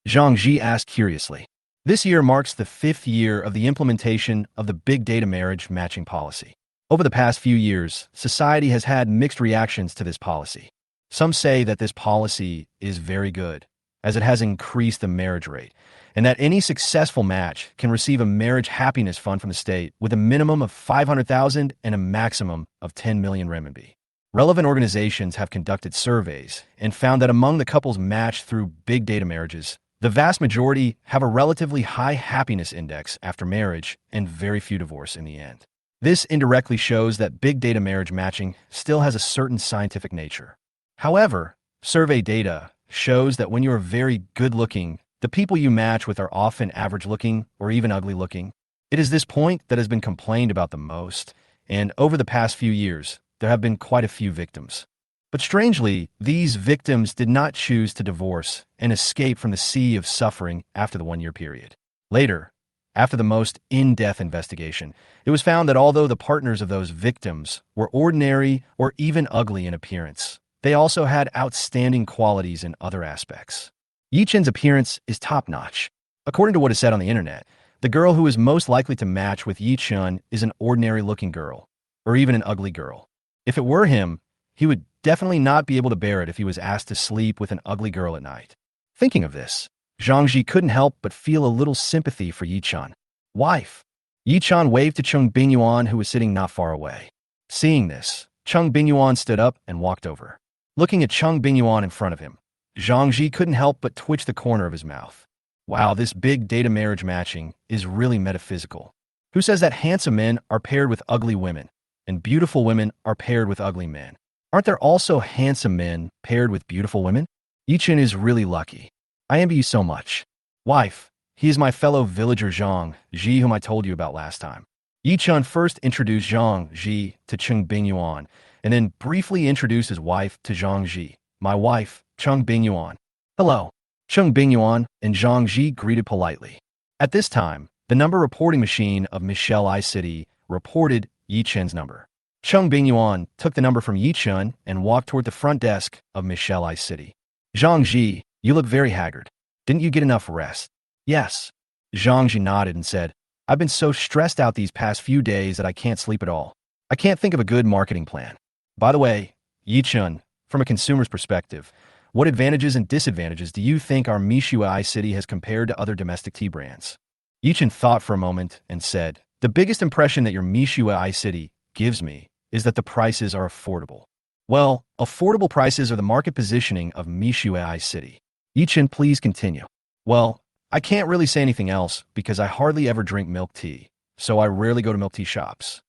Zhang Ji asked curiously. This year marks the 5th year of the implementation of the big data marriage matching policy. Over the past few years, society has had mixed reactions to this policy. Some say that this policy is very good, as it has increased the marriage rate, and that any successful match can receive a marriage happiness fund from the state with a minimum of 500,000 and a maximum of 10 million renminbi. Relevant organizations have conducted surveys and found that among the couples matched through big data marriages, The vast majority have a relatively high happiness index after marriage and very few divorce in the end. This indirectly shows that big data marriage matching still has a certain scientific nature. However, survey data shows that when you are very good-looking, the people you match with are often average-looking or even ugly-looking. It is this point that has been complained about the most, and over the past few years, there have been quite a few victims. But strangely, these victims did not choose to divorce and escape from the sea of suffering after the one-year period. Later, after the most in-depth investigation, it was found that although the partners of those victims were ordinary or even ugly in appearance, they also had outstanding qualities in other aspects. Ye Chun's appearance is top-notch. According to what is said on the internet, the girl who is most likely to match with Ye Chun is an ordinary-looking girl, or even an ugly girl. If it were him, he would definitely not be able to bear it if he was asked to sleep with an ugly girl at night. Thinking of this, Zhang Ji couldn't help but feel a little sympathy for Ye Chun. Wife. Ye Chun waved to Cheng Bingyuan, who was sitting not far away. Seeing this, Cheng Bingyuan stood up and walked over. Looking at Cheng Bingyuan in front of him, Zhang Ji couldn't help but twitch the corner of his mouth. Wow, this big data marriage matching is really metaphysical. Who says that handsome men are paired with ugly women, and beautiful women are paired with ugly men? Aren't there also handsome men paired with beautiful women? Ye Chun is really lucky. I envy you so much. Wife, he is my fellow villager Zhang Ji, whom I told you about last time. Ye Chun first introduced Zhang Ji to Cheng Bingyuan, and then briefly introduced his wife to Zhang Ji. My wife, Cheng Bingyuan. Hello. Cheng Bingyuan and Zhang Ji greeted politely. At this time, the number reporting machine of Michelle I City reported Ye Chun's number. Cheng Bingyuan took the number from Ye Chun and walked toward the front desk of Michelle I City. Zhang Ji, you look very haggard. Didn't you get enough rest? Yes. Zhang Ji nodded and said, I've been so stressed out these past few days that I can't sleep at all. I can't think of a good marketing plan. By the way, Ye Chun, from a consumer's perspective, what advantages and disadvantages do you think our Michua City has compared to other domestic tea brands? Ye Chun thought for a moment and said, the biggest impression that your Michua City gives me is that the prices are affordable. Well, affordable prices are the market positioning of Michua City. Ye Chun, please continue. Well, I can't really say anything else because I hardly ever drink milk tea, so I rarely go to milk tea shops.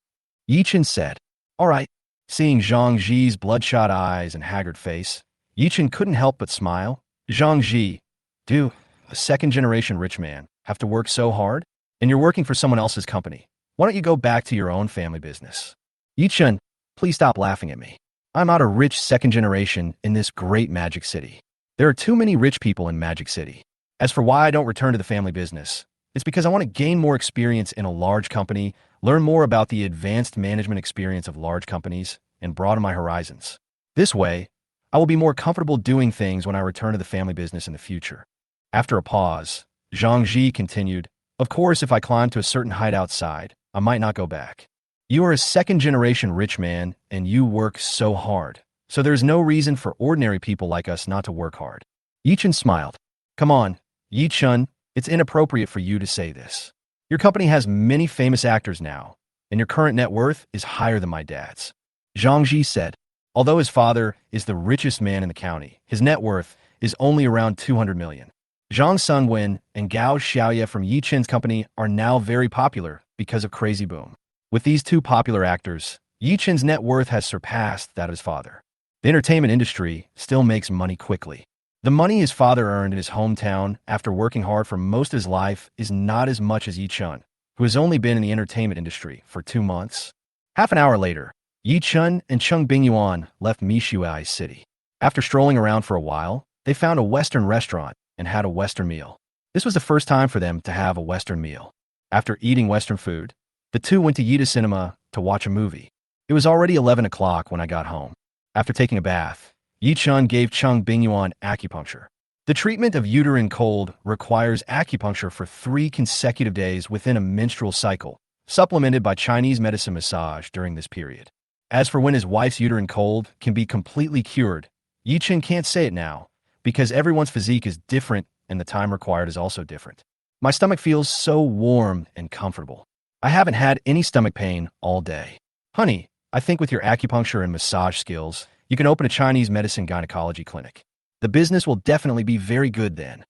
Ye Chun said, all right. Seeing Zhang Ji's bloodshot eyes and haggard face, Ye Chun couldn't help but smile. Zhang Ji, do a second-generation rich man have to work so hard? And you're working for someone else's company. Why don't you go back to your own family business? Ye Chun, please stop laughing at me. I'm not a rich second generation in this great Magic City. There are too many rich people in Magic City. As for why I don't return to the family business, it's because I want to gain more experience in a large company, learn more about the advanced management experience of large companies, and broaden my horizons. This way, I will be more comfortable doing things when I return to the family business in the future. After a pause, Zhang Ji continued, of course, if I climb to a certain height outside, I might not go back. You are a second-generation rich man, and you work so hard. So there's no reason for ordinary people like us not to work hard. Ye Chun smiled. Come on, Ye Chun, it's inappropriate for you to say this. Your company has many famous actors now, and your current net worth is higher than my dad's. Zhang Ji said, although his father is the richest man in the county, his net worth is only around 200 million. Zhang Sungwen and Gao Xiaoye from Ye Chun's company are now very popular because of Crazy Boom. With these two popular actors, Ye Chun's net worth has surpassed that of his father. The entertainment industry still makes money quickly. The money his father earned in his hometown after working hard for most of his life is not as much as Ye Chun, who has only been in the entertainment industry for 2 months. Half an hour later, Ye Chun and Cheng Bingyuan left Michua City. After strolling around for a while, they found a Western restaurant and had a Western meal. This was the first time for them to have a Western meal. After eating Western food, the two went to Yida Cinema to watch a movie. It was already 11 o'clock when I got home. After taking a bath, Ye Chun gave Cheng Bingyuan acupuncture. The treatment of uterine cold requires acupuncture for 3 consecutive days within a menstrual cycle, supplemented by Chinese medicine massage during this period. As for when his wife's uterine cold can be completely cured, Ye Chun can't say it now, because everyone's physique is different and the time required is also different. My stomach feels so warm and comfortable. I haven't had any stomach pain all day. Honey, I think with your acupuncture and massage skills, you can open a Chinese medicine gynecology clinic. The business will definitely be very good then.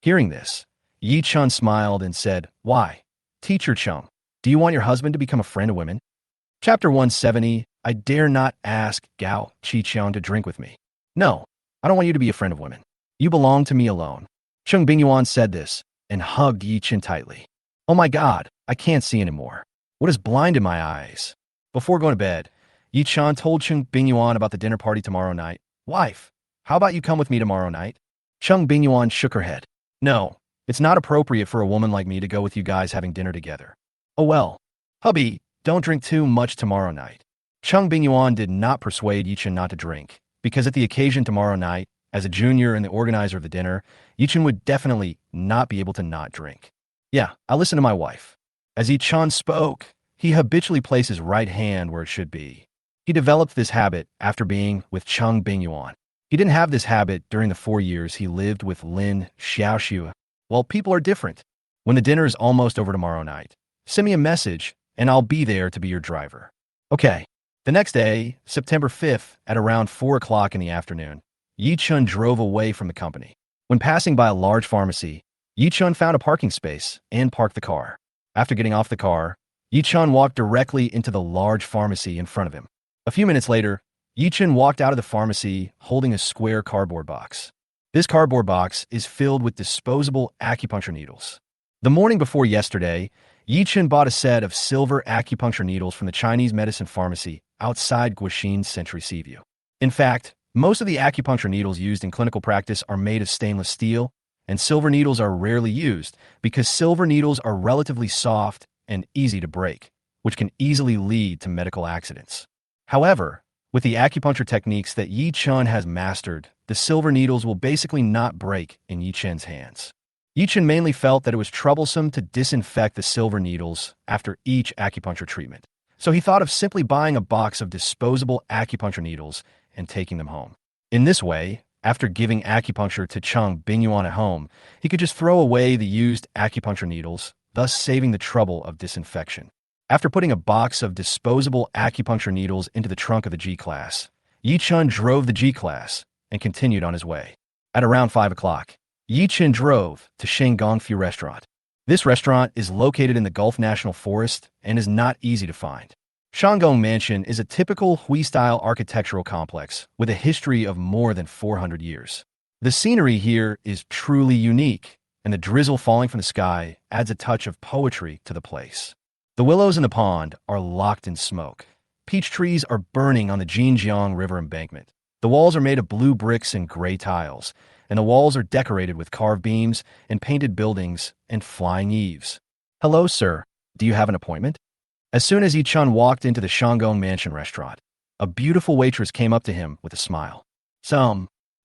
Hearing this, Ye Chun smiled and said, "Why? Teacher Chung, do you want your husband to become a friend of women?" Chapter 170, I dare not ask Gao Qiqiang to drink with me. No, I don't want you to be a friend of women. You belong to me alone. Cheng Bingyuan said this and hugged Ye Chun tightly. Oh my God, I can't see anymore. What has blinded my eyes? Before going to bed, Ye Chun told Cheng Bingyuan about the dinner party tomorrow night. Wife, how about you come with me tomorrow night? Cheng Bingyuan shook her head. No, it's not appropriate for a woman like me to go with you guys having dinner together. Oh well. Hubby, don't drink too much tomorrow night. Cheng Bingyuan did not persuade Ye Chun not to drink, because at the occasion tomorrow night, as a junior and the organizer of the dinner, Ye Chun would definitely not be able to not drink. Yeah, I'll listen to my wife. As Ye Chun spoke, he habitually placed his right hand where it should be. He developed this habit after being with Cheng Bingyuan. He didn't have this habit during the 4 years he lived with Lin Xiaoxue. Well, people are different. When the dinner is almost over tomorrow night, send me a message and I'll be there to be your driver. Okay. The next day, September 5th, at around 4 o'clock in the afternoon, Ye Chun drove away from the company. When passing by a large pharmacy, Ye Chun found a parking space and parked the car. After getting off the car, Ye Chun walked directly into the large pharmacy in front of him. A few minutes later, Ye Chun walked out of the pharmacy holding a square cardboard box. This cardboard box is filled with disposable acupuncture needles. The morning before yesterday, Ye Chun bought a set of silver acupuncture needles from the Chinese medicine pharmacy outside Guoxin's Century Seaview. In fact, most of the acupuncture needles used in clinical practice are made of stainless steel, and silver needles are rarely used because silver needles are relatively soft and easy to break, which can easily lead to medical accidents. However, with the acupuncture techniques that Ye Chun has mastered, the silver needles will basically not break in Ye Chun's hands. Ye Chun mainly felt that it was troublesome to disinfect the silver needles after each acupuncture treatment, so he thought of simply buying a box of disposable acupuncture needles and taking them home. In this way, after giving acupuncture to Cheng Bingyuan at home, he could just throw away the used acupuncture needles, thus saving the trouble of disinfection. After putting a box of disposable acupuncture needles into the trunk of the G-Class, Ye Chun drove the G-Class and continued on his way. At around 5 o'clock, Ye Chun drove to Shanggongfu Restaurant. This restaurant is located in the Gulf National Forest and is not easy to find. Shanggong Mansion is a typical Hui-style architectural complex with a history of more than 400 years. The scenery here is truly unique, and the drizzle falling from the sky adds a touch of poetry to the place. The willows in the pond are locked in smoke. Peach trees are burning on the Jinjiang River embankment. The walls are made of blue bricks and gray tiles, and the walls are decorated with carved beams and painted buildings and flying eaves. Hello, sir. Do you have an appointment? As soon as Ye Chun walked into the Shanggong Mansion restaurant, a beautiful waitress came up to him with a smile.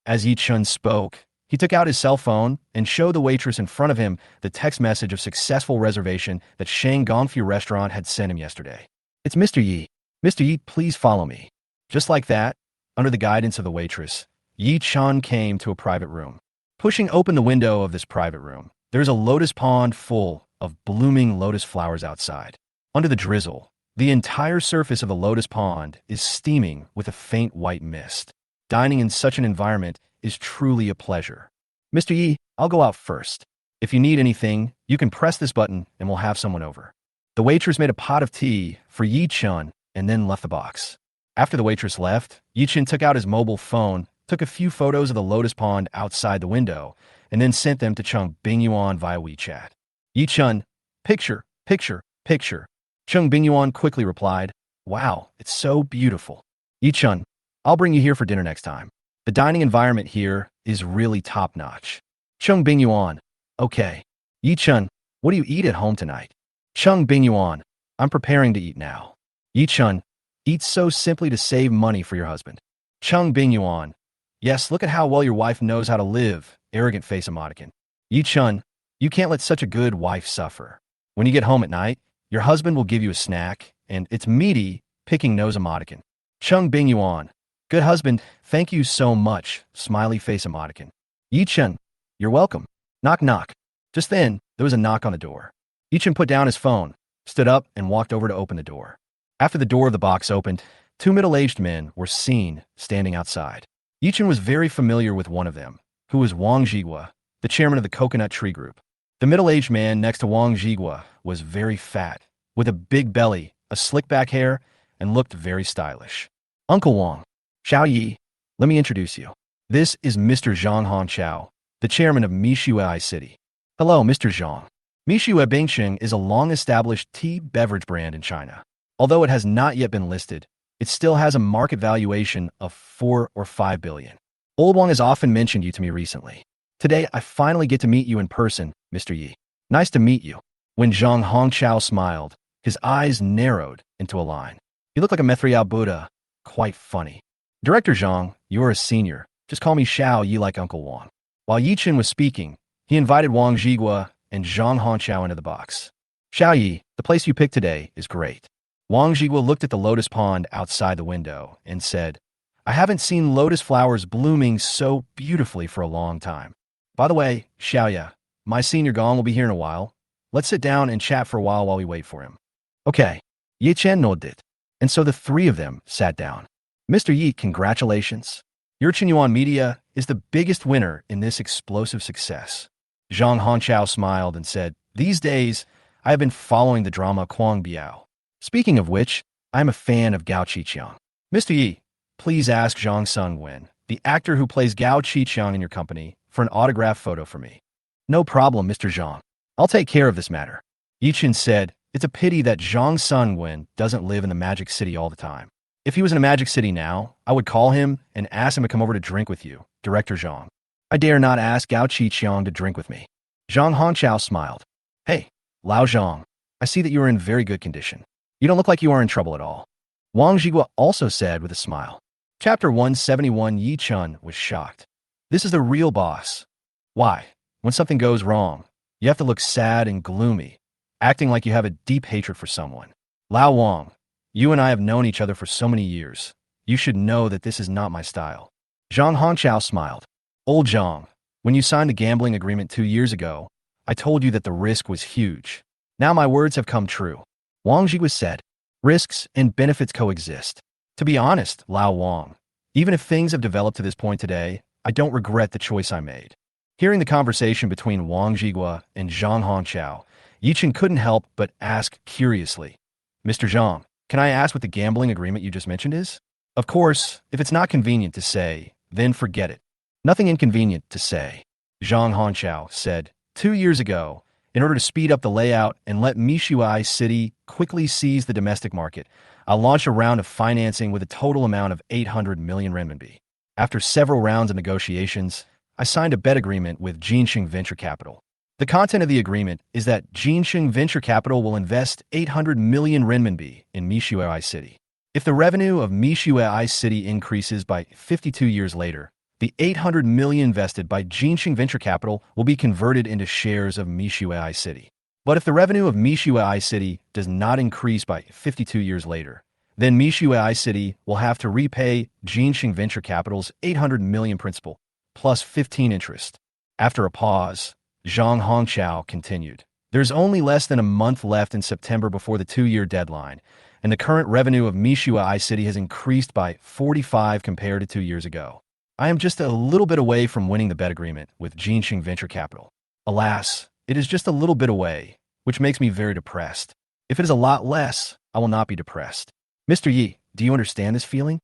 As Ye Chun spoke, he took out his cell phone and showed the waitress in front of him the text message of successful reservation that Shanggongfu Restaurant had sent him yesterday. It's Mr. Yi. Mr. Yi, please follow me. Just like that, under the guidance of the waitress, Ye Chun came to a private room. Pushing open the window of this private room, there is a lotus pond full of blooming lotus flowers outside. Under the drizzle, the entire surface of the lotus pond is steaming with a faint white mist. Dining in such an environment is truly a pleasure. Mr. Yi, I'll go out first. If you need anything, you can press this button and we'll have someone over. The waitress made a pot of tea for Ye Chun and then left the box. After the waitress left, Ye Chun took out his mobile phone, took a few photos of the lotus pond outside the window, and then sent them to Cheng Bingyuan via WeChat. Ye Chun, picture, picture, picture. Cheng Bingyuan quickly replied, wow, it's so beautiful. Ye Chun, I'll bring you here for dinner next time. The dining environment here is really top-notch. Cheng Bingyuan, okay. Ye Chun, what do you eat at home tonight? Cheng Bingyuan, I'm preparing to eat now. Ye Chun, eat so simply to save money for your husband. Cheng Bingyuan, yes, look at how well your wife knows how to live, arrogant face emoticon. Ye Chun, you can't let such a good wife suffer. When you get home at night, your husband will give you a snack, and it's meaty, picking nose emoticon. Cheng Bingyuan, good husband, thank you so much, smiley face emoticon. Ye Chun, you're welcome. Knock knock. Just then, there was a knock on the door. Ye Chun put down his phone, stood up, and walked over to open the door. After the door of the box opened, 2 middle-aged men were seen standing outside. Ye Chun was very familiar with one of them, who was Wang Jihua, the chairman of the Coconut Tree Group. The middle-aged man next to Wang Zhigua was very fat, with a big belly, a slick back hair, and looked very stylish. Uncle Wang, Xiao Yi, let me introduce you. This is Mr. Zhang Hongqiao, the chairman of Mishuai City. Hello, Mr. Zhang. Mishuai Bingqing is a long-established tea beverage brand in China. Although it has not yet been listed, it still has a market valuation of 4 or 5 billion. Old Wang has often mentioned you to me recently. Today, I finally get to meet you in person, Mr. Yi. Nice to meet you. When Zhang Hongqiao smiled, his eyes narrowed into a line. You look like a Mithriao Buddha. Quite funny. Director Zhang, you're a senior. Just call me Xiao Yi like Uncle Wang. While Ye Chun was speaking, he invited Wang Zhigua and Zhang Hongqiao into the box. Xiao Yi, the place you picked today is great. Wang Zhigua looked at the lotus pond outside the window and said, I haven't seen lotus flowers blooming so beautifully for a long time. By the way, Xiao Yi, my senior Gong will be here in a while. Let's sit down and chat for a while we wait for him. Okay. Ye Chen nodded, and so the three of them sat down. Mr. Yi, congratulations. Your Qinyuan Media is the biggest winner in this explosive success. Zhang Hongqiao smiled and said, These days, I have been following the drama Kuang Biao. Speaking of which, I am a fan of Gao Qiqiang. Mr. Yi, please ask Zhang Sungwen, the actor who plays Gao Qiqiang in your company, for an autograph photo for me. No problem, Mr. Zhang. I'll take care of this matter. Ye Chun said, It's a pity that Zhang Sungwen doesn't live in the Magic City all the time. If he was in a Magic City now, I would call him and ask him to come over to drink with you, Director Zhang. I dare not ask Gao Qiqiang to drink with me. Zhang Hongqiao smiled. Hey, Lao Zhang, I see that you are in very good condition. You don't look like you are in trouble at all. Wang Zhigua also said with a smile. Chapter 171. Ye Chun was shocked. This is the real boss. Why? When something goes wrong, you have to look sad and gloomy, acting like you have a deep hatred for someone. Lao Wang, you and I have known each other for so many years. You should know that this is not my style. Zhang Hongqiao smiled. Old Zhang, when you signed the gambling agreement 2 years ago, I told you that the risk was huge. Now my words have come true. Wang Zhigua said, risks and benefits coexist. To be honest, Lao Wang, even if things have developed to this point today, I don't regret the choice I made. Hearing the conversation between Wang Zhigua and Zhang Hongqiao, Ye Chun couldn't help but ask curiously, Mr. Zhang, can I ask what the gambling agreement you just mentioned is? Of course, if it's not convenient to say, then forget it. Nothing inconvenient to say. Zhang Hongqiao said, 2 years ago, in order to speed up the layout and let Mishuai City quickly seize the domestic market, I launched a round of financing with a total amount of 800 million renminbi. After several rounds of negotiations, I signed a bet agreement with Jinxing Venture Capital. The content of the agreement is that Jinxing Venture Capital will invest 800 million renminbi in Mishuai City. If the revenue of Mishuai City increases by 52 years later, the 800 million invested by Jinxing Venture Capital will be converted into shares of Mishuai City. But if the revenue of Mishuai City does not increase by 52 years later, then Mishuai City will have to repay Jinxing Venture Capital's 800 million principal, plus 15 interest. After a pause, Zhang Hongqiao continued. There's only less than a month left in September before the 2-year deadline, and the current revenue of Mishuai City has increased by 45 compared to 2 years ago. I am just a little bit away from winning the bet agreement with Jinxing Venture Capital. Alas, it is just a little bit away, which makes me very depressed. If it is a lot less, I will not be depressed. Mr. Yi, do you understand this feeling?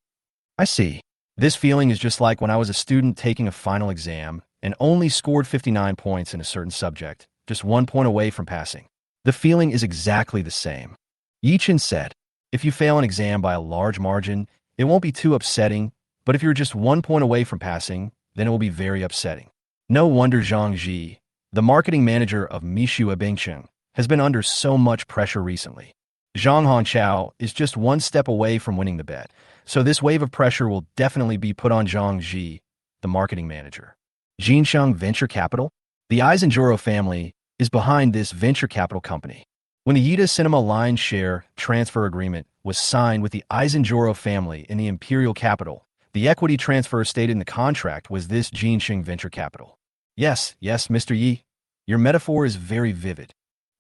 I see. This feeling is just like when I was a student taking a final exam and only scored 59 points in a certain subject, just 1 point away from passing. The feeling is exactly the same. Ye Chun said, if you fail an exam by a large margin, it won't be too upsetting, but if you're just 1 point away from passing, then it will be very upsetting. No wonder Zhang Ji, the marketing manager of Mishuai Bingqing, has been under so much pressure recently. Zhang Hongqiao is just 1 step away from winning the bet, so this wave of pressure will definitely be put on Zhang Ji, the marketing manager. Jinxing Venture Capital? The Eisenjuro family is behind this venture capital company. When the Yida Cinema Line share transfer agreement was signed with the Eisenjuro family in the imperial capital, the equity transfer stated in the contract was this Jinxing Venture Capital. Yes, Mr. Yi, your metaphor is very vivid.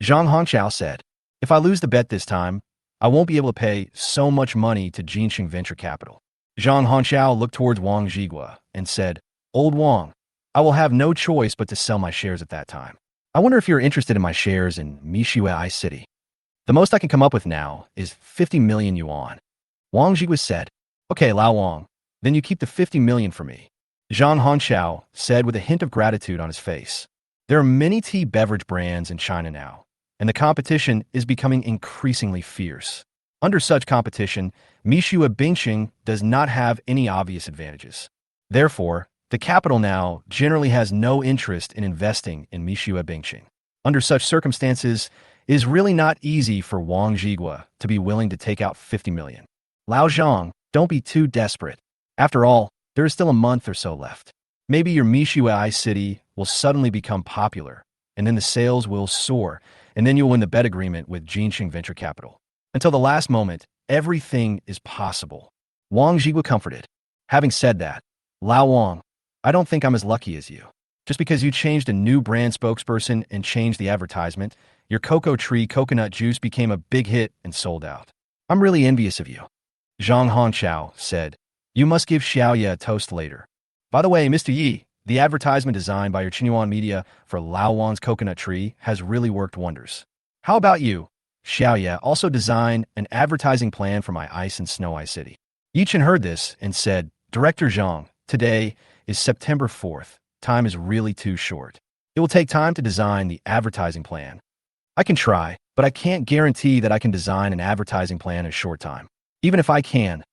Zhang Hongqiao said, if I lose the bet this time, I won't be able to pay so much money to Jinxing Venture Capital. Zhang Hongqiao looked towards Wang Zhigua and said, Old Wang, I will have no choice but to sell my shares at that time. I wonder if you're interested in my shares in Mishui City. The most I can come up with now is 50 million yuan. Wang Jigwa said, Okay, Lao Wang, then you keep the 50 million for me. Zhang Hongqiao said with a hint of gratitude on his face. There are many tea beverage brands in China now, and the competition is becoming increasingly fierce. Under such competition, Mishui Bingqing does not have any obvious advantages. Therefore, the capital now generally has no interest in investing in Mishui Bingqing. Under such circumstances, it is really not easy for Wang Jigwa to be willing to take out 50 million. Lao Zhang, don't be too desperate. After all, there is still a month or so left. Maybe your Mishui City will suddenly become popular, and then the sales will soar, and then you'll win the bet agreement with Jinxing Venture Capital. Until the last moment, everything is possible. Wang Jigwa comforted. Having said that, Lao Wang, I don't think I'm as lucky as you. Just because you changed a new brand spokesperson and changed the advertisement, your cocoa tree coconut juice became a big hit and sold out. I'm really envious of you. Zhang Hongqiao said, You must give Xiaoye a toast later. By the way, Mr. Yi, the advertisement designed by your Xinhuan Media for Lao Wang's coconut tree has really worked wonders. How about you? Xiaoye also designed an advertising plan for my ice and snow ice city. Ye Chun heard this and said, Director Zhang, today is September 4th. Time is really too short. It will take time to design the advertising plan. I can try, but I can't guarantee that I can design an advertising plan in a short time. Even if I can't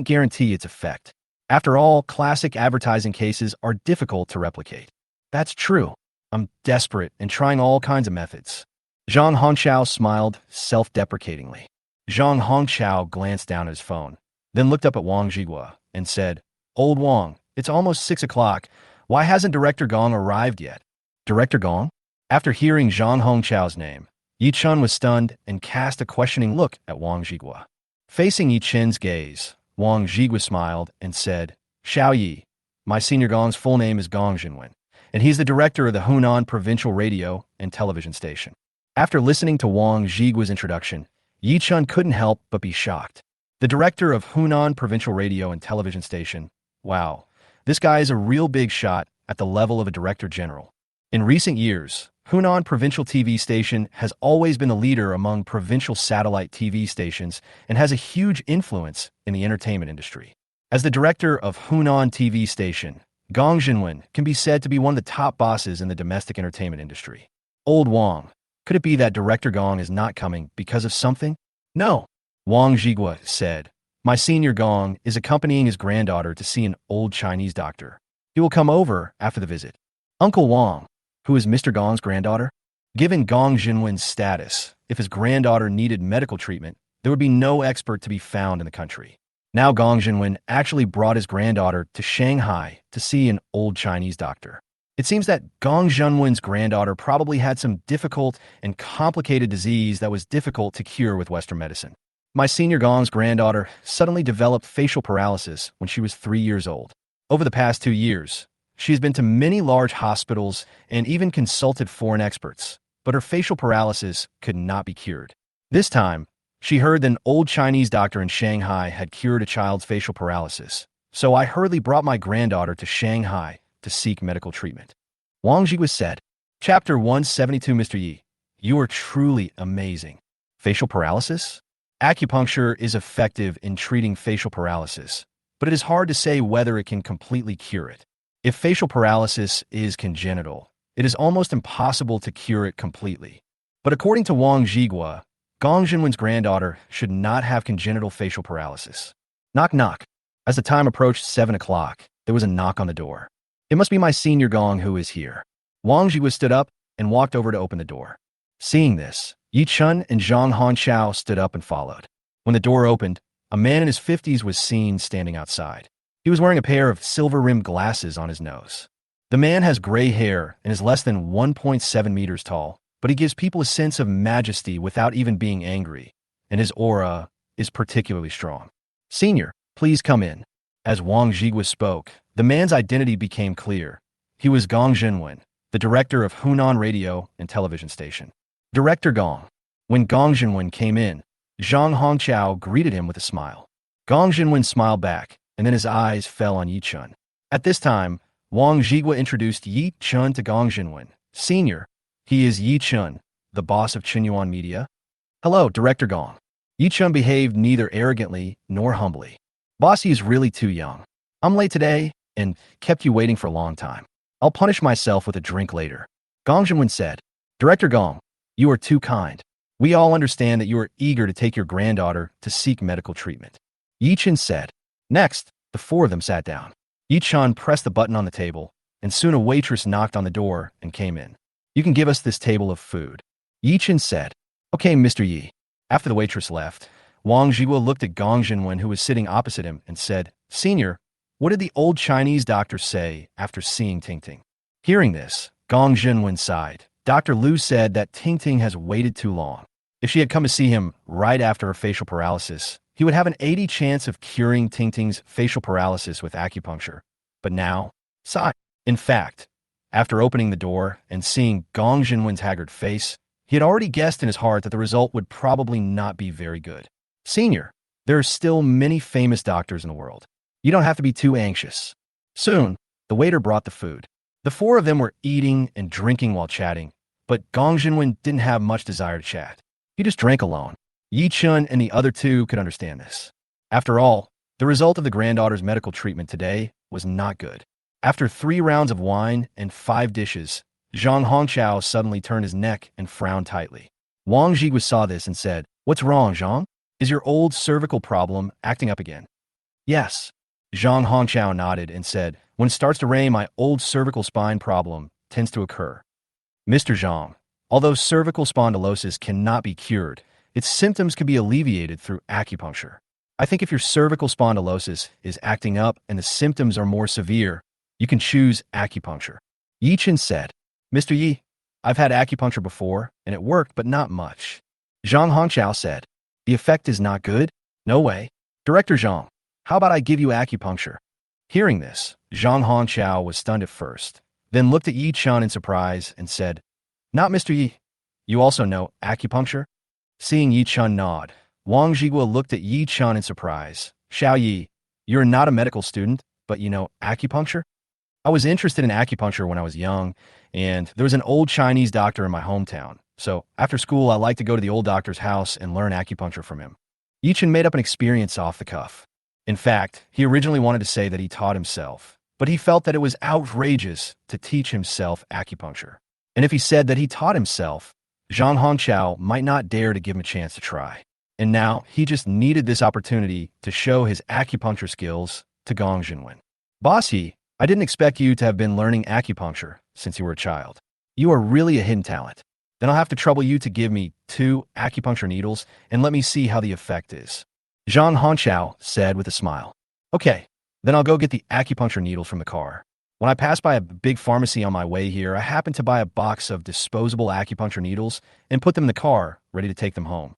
guarantee its effect. After all, classic advertising cases are difficult to replicate. That's true. I'm desperate and trying all kinds of methods. Zhang Hongqiao smiled self-deprecatingly. Zhang Hongqiao glanced down at his phone, then looked up at Wang Jigwa and said, Old Wang, it's almost 6 o'clock. Why hasn't Director Gong arrived yet? Director Gong? After hearing Zhang Hongqiao's name, Ye Chun was stunned and cast a questioning look at Wang Jigwa. Facing Ye Chun's gaze, Wang Jigwa smiled and said, Xiao Yi, my senior Gong's full name is Gong Jinwen, and he's the director of the Hunan Provincial Radio and Television Station. After listening to Wang Jigwa's introduction, Ye Chun couldn't help but be shocked. The director of Hunan Provincial Radio and Television Station? Wow, this guy is a real big shot at the level of a director general. In recent years, Hunan Provincial TV Station has always been the leader among provincial satellite TV stations and has a huge influence in the entertainment industry. As the director of Hunan TV Station, Gong Jinwen can be said to be one of the top bosses in the domestic entertainment industry. Old Wang, could it be that Director Gong is not coming because of something? No, Wang Jigwa said. My senior Gong is accompanying his granddaughter to see an old Chinese doctor. He will come over after the visit. Uncle Wang, who is Mr. Gong's granddaughter? Given Gong Jinwen's status, if his granddaughter needed medical treatment, there would be no expert to be found in the country. Now Gong Jinwen actually brought his granddaughter to Shanghai to see an old Chinese doctor. It seems that Gong Jinwen's granddaughter probably had some difficult and complicated disease that was difficult to cure with Western medicine. My senior Gong's granddaughter suddenly developed facial paralysis when she was 3 years old. Over the past 2 years, she has been to many large hospitals and even consulted foreign experts, but her facial paralysis could not be cured. This time, she heard that an old Chinese doctor in Shanghai had cured a child's facial paralysis, so I hurriedly brought my granddaughter to Shanghai to seek medical treatment. Wang Jigwa said, Chapter 172 Mr. Yi, you are truly amazing. Facial paralysis? Acupuncture is effective in treating facial paralysis, but it is hard to say whether it can completely cure it. If facial paralysis is congenital, it is almost impossible to cure it completely. But according to Wang Jigwa, Gong Jinwen's granddaughter should not have congenital facial paralysis. Knock knock. As the time approached 7 o'clock, there was a knock on the door. It must be my senior Gong who is here. Wang Jigwa stood up and walked over to open the door. Seeing this, Ye Chun and Zhang Hongqiao stood up and followed. When the door opened, a man in his 50s was seen standing outside. He was wearing a pair of silver-rimmed glasses on his nose. The man has gray hair and is less than 1.7 meters tall, but he gives people a sense of majesty without even being angry, and his aura is particularly strong. Senior, please come in. As Wang Jigwa spoke, the man's identity became clear. He was Gong Jinwen, the director of Hunan Radio and Television Station. Director Gong. When Gong Jinwen came in, Zhang Hongqiao greeted him with a smile. Gong Jinwen smiled back, and then his eyes fell on Ye Chun. At this time, Wang Jigua introduced Ye Chun to Gong Jinwen. Senior, he is Ye Chun, the boss of Qinyuan Media. Hello, Director Gong. Ye Chun behaved neither arrogantly nor humbly. Boss, he is really too young. I'm late today and kept you waiting for a long time. I'll punish myself with a drink later. Gong Jinwen said, Director Gong, you are too kind. We all understand that you are eager to take your granddaughter to seek medical treatment. Ye Chun said. Next, the four of them sat down. Ye Chun pressed the button on the table, and soon a waitress knocked on the door and came in. You can give us this table of food. Ye Chun said. Okay, Mr. Yi. After the waitress left, Wang Jigua looked at Gong Jinwen, who was sitting opposite him, and said, Senior, what did the old Chinese doctor say after seeing Ting Ting? Hearing this, Gong Jinwen sighed. Dr. Liu said that Ting Ting has waited too long. If she had come to see him right after her facial paralysis, he would have an 80 chance of curing Ting Ting's facial paralysis with acupuncture. But now, sigh. In fact, after opening the door and seeing Gong Jinwen's haggard face, he had already guessed in his heart that the result would probably not be very good. Senior, there are still many famous doctors in the world. You don't have to be too anxious. Soon, the waiter brought the food. The four of them were eating and drinking while chatting, but Gong Jinwen didn't have much desire to chat. He just drank alone. Ye Chun and the other two could understand this. After all, the result of the granddaughter's medical treatment today was not good. After 3 rounds of wine and 5 dishes, Zhang Hongqiao suddenly turned his neck and frowned tightly. Wang Jigua saw this and said, What's wrong, Zhang? Is your old cervical problem acting up again? Yes. Zhang Hongqiao nodded and said, When it starts to rain, my old cervical spine problem tends to occur. Mr. Zhang, although cervical spondylosis cannot be cured, its symptoms can be alleviated through acupuncture. I think if your cervical spondylosis is acting up and the symptoms are more severe, you can choose acupuncture. Ye Chun said, Mr. Yi, I've had acupuncture before, and it worked, but not much. Zhang Hongqiao said, The effect is not good? No way. Director Zhang, how about I give you acupuncture? Hearing this, Zhang Hongqiao was stunned at first, then looked at Ye Chun in surprise and said, Not Mr. Yi. You also know acupuncture? Seeing Ye Chun nod, Wang Jigua looked at Ye Chun in surprise. Xiao Yi, you're not a medical student, but you know acupuncture? I was interested in acupuncture when I was young, and there was an old Chinese doctor in my hometown. So after school, I liked to go to the old doctor's house and learn acupuncture from him. Ye Chun made up an experience off the cuff. In fact, he originally wanted to say that he taught himself, but he felt that it was outrageous to teach himself acupuncture. And if he said that he taught himself, Zhang Hongqiao might not dare to give him a chance to try. And now he just needed this opportunity to show his acupuncture skills to Gong Jinwen. Boss Yi, I didn't expect you to have been learning acupuncture since you were a child. You are really a hidden talent. Then I'll have to trouble you to give me 2 acupuncture needles and let me see how the effect is. Zhang Hongqiao said with a smile. Okay, then I'll go get the acupuncture needles from the car. When I passed by a big pharmacy on my way here, I happened to buy a box of disposable acupuncture needles and put them in the car, ready to take them home.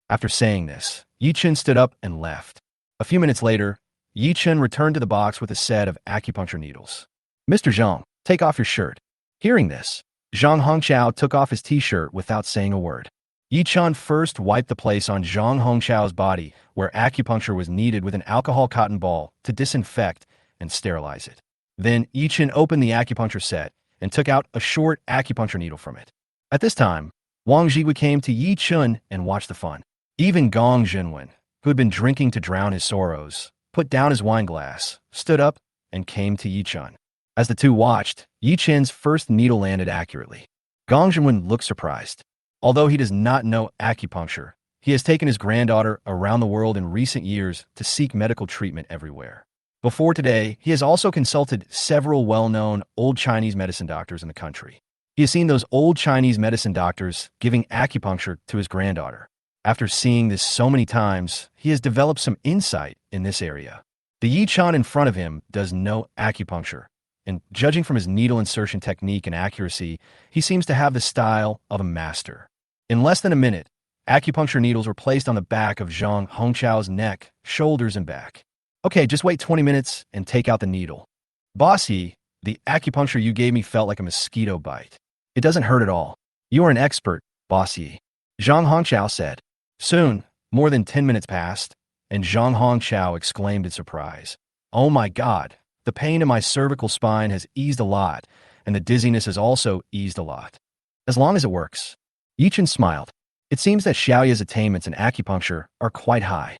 After saying this, Ye Chun stood up and left. A few minutes later, Ye Chun returned to the box with a set of acupuncture needles. Mr. Zhang, take off your shirt. Hearing this, Zhang Hongqiao took off his t-shirt without saying a word. Ye Chun first wiped the place on Zhang Hongqiao's body where acupuncture was needed with an alcohol cotton ball to disinfect and sterilize it. Then Ye Chun opened the acupuncture set and took out a short acupuncture needle from it. At this time, Wang Jigua came to Ye Chun and watched the fun. Even Gong Jinwen, who had been drinking to drown his sorrows, put down his wine glass, stood up, and came to Ye Chun. As the two watched, Ye Chun's first needle landed accurately. Gong Jinwen looked surprised. Although he does not know acupuncture, he has taken his granddaughter around the world in recent years to seek medical treatment everywhere. Before today, he has also consulted several well-known old Chinese medicine doctors in the country. He has seen those old Chinese medicine doctors giving acupuncture to his granddaughter. After seeing this so many times, he has developed some insight in this area. The Ye Chun in front of him does no acupuncture, and judging from his needle insertion technique and accuracy, he seems to have the style of a master. In less than a minute, acupuncture needles were placed on the back of Zhang Hongqiao's neck, shoulders, and back. Okay, just wait 20 minutes and take out the needle. Boss Yi, the acupuncture you gave me felt like a mosquito bite. It doesn't hurt at all. You are an expert, Boss Yi. Zhang Hongqiao said. Soon, more than 10 minutes passed, and Zhang Hongqiao exclaimed in surprise. Oh my God, The pain in my cervical spine has eased a lot, and the dizziness has also eased a lot. As long as it works. Ye Chun smiled. It seems that Xiaoya's attainments in acupuncture are quite high.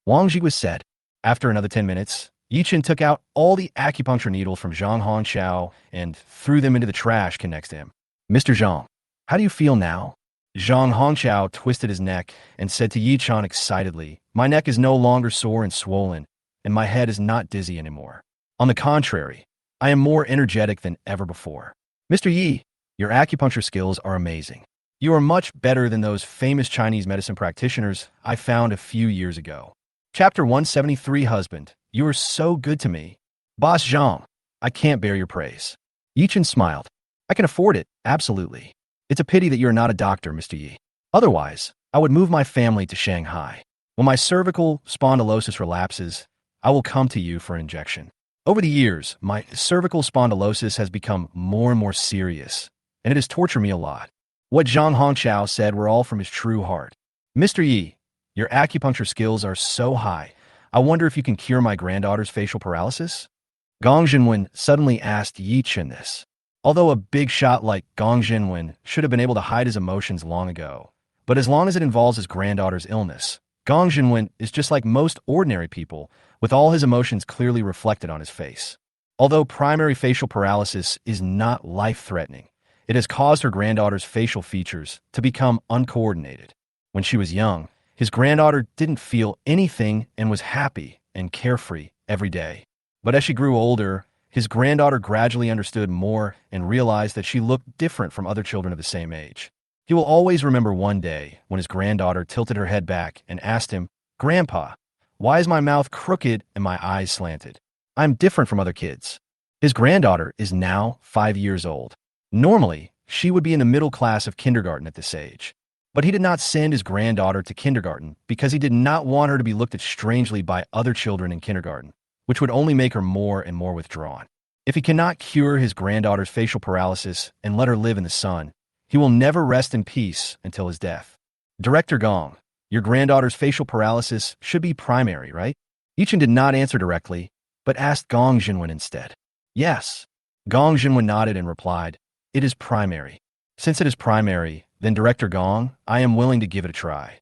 Wang Ji was said. After another 10 minutes, Ye Chun took out all the acupuncture needles from Zhang Hongqiao and threw them into the trash can next to him. Mr. Zhang, how do you feel now? Zhang Hongqiao twisted his neck and said to Ye Chun excitedly, my neck is no longer sore and swollen, and my head is not dizzy anymore. On the contrary, I am more energetic than ever before. Mr. Yi, your acupuncture skills are amazing. You are much better than those famous Chinese medicine practitioners I found a few years ago. Chapter 173 Husband, you are so good to me. Boss Zhang, I can't bear your praise. Ye Chun smiled. I can afford it, absolutely. It's a pity that you're not a doctor, Mr. Yi. Otherwise, I would move my family to Shanghai. When my cervical spondylosis relapses, I will come to you for an injection. Over the years, my cervical spondylosis has become more and more serious, and it has tortured me a lot. What Zhang Hongqiao said were all from his true heart. Mr. Yi, your acupuncture skills are so high. I wonder if you can cure my granddaughter's facial paralysis? Gong Jinwen suddenly asked Ye Chun this. Although a big shot like Gong Jinwen should have been able to hide his emotions long ago, but as long as it involves his granddaughter's illness, Gong Jinwen is just like most ordinary people, with all his emotions clearly reflected on his face. Although primary facial paralysis is not life-threatening, it has caused her granddaughter's facial features to become uncoordinated. When she was young, his granddaughter didn't feel anything and was happy and carefree every day. But as she grew older, his granddaughter gradually understood more and realized that she looked different from other children of the same age. He will always remember one day when his granddaughter tilted her head back and asked him, Grandpa, why is my mouth crooked and my eyes slanted? I'm different from other kids. His granddaughter is now 5 years old. Normally, she would be in the middle class of kindergarten at this age. But he did not send his granddaughter to kindergarten because he did not want her to be looked at strangely by other children in kindergarten, which would only make her more and more withdrawn. If he cannot cure his granddaughter's facial paralysis and let her live in the sun, he will never rest in peace until his death. Director Gong, your granddaughter's facial paralysis should be primary, right? Ye Chun did not answer directly, but asked Gong Jinwen instead. Yes. Gong Jinwen nodded and replied, it is primary. Since it is primary, then Director Gong, I am willing to give it a try.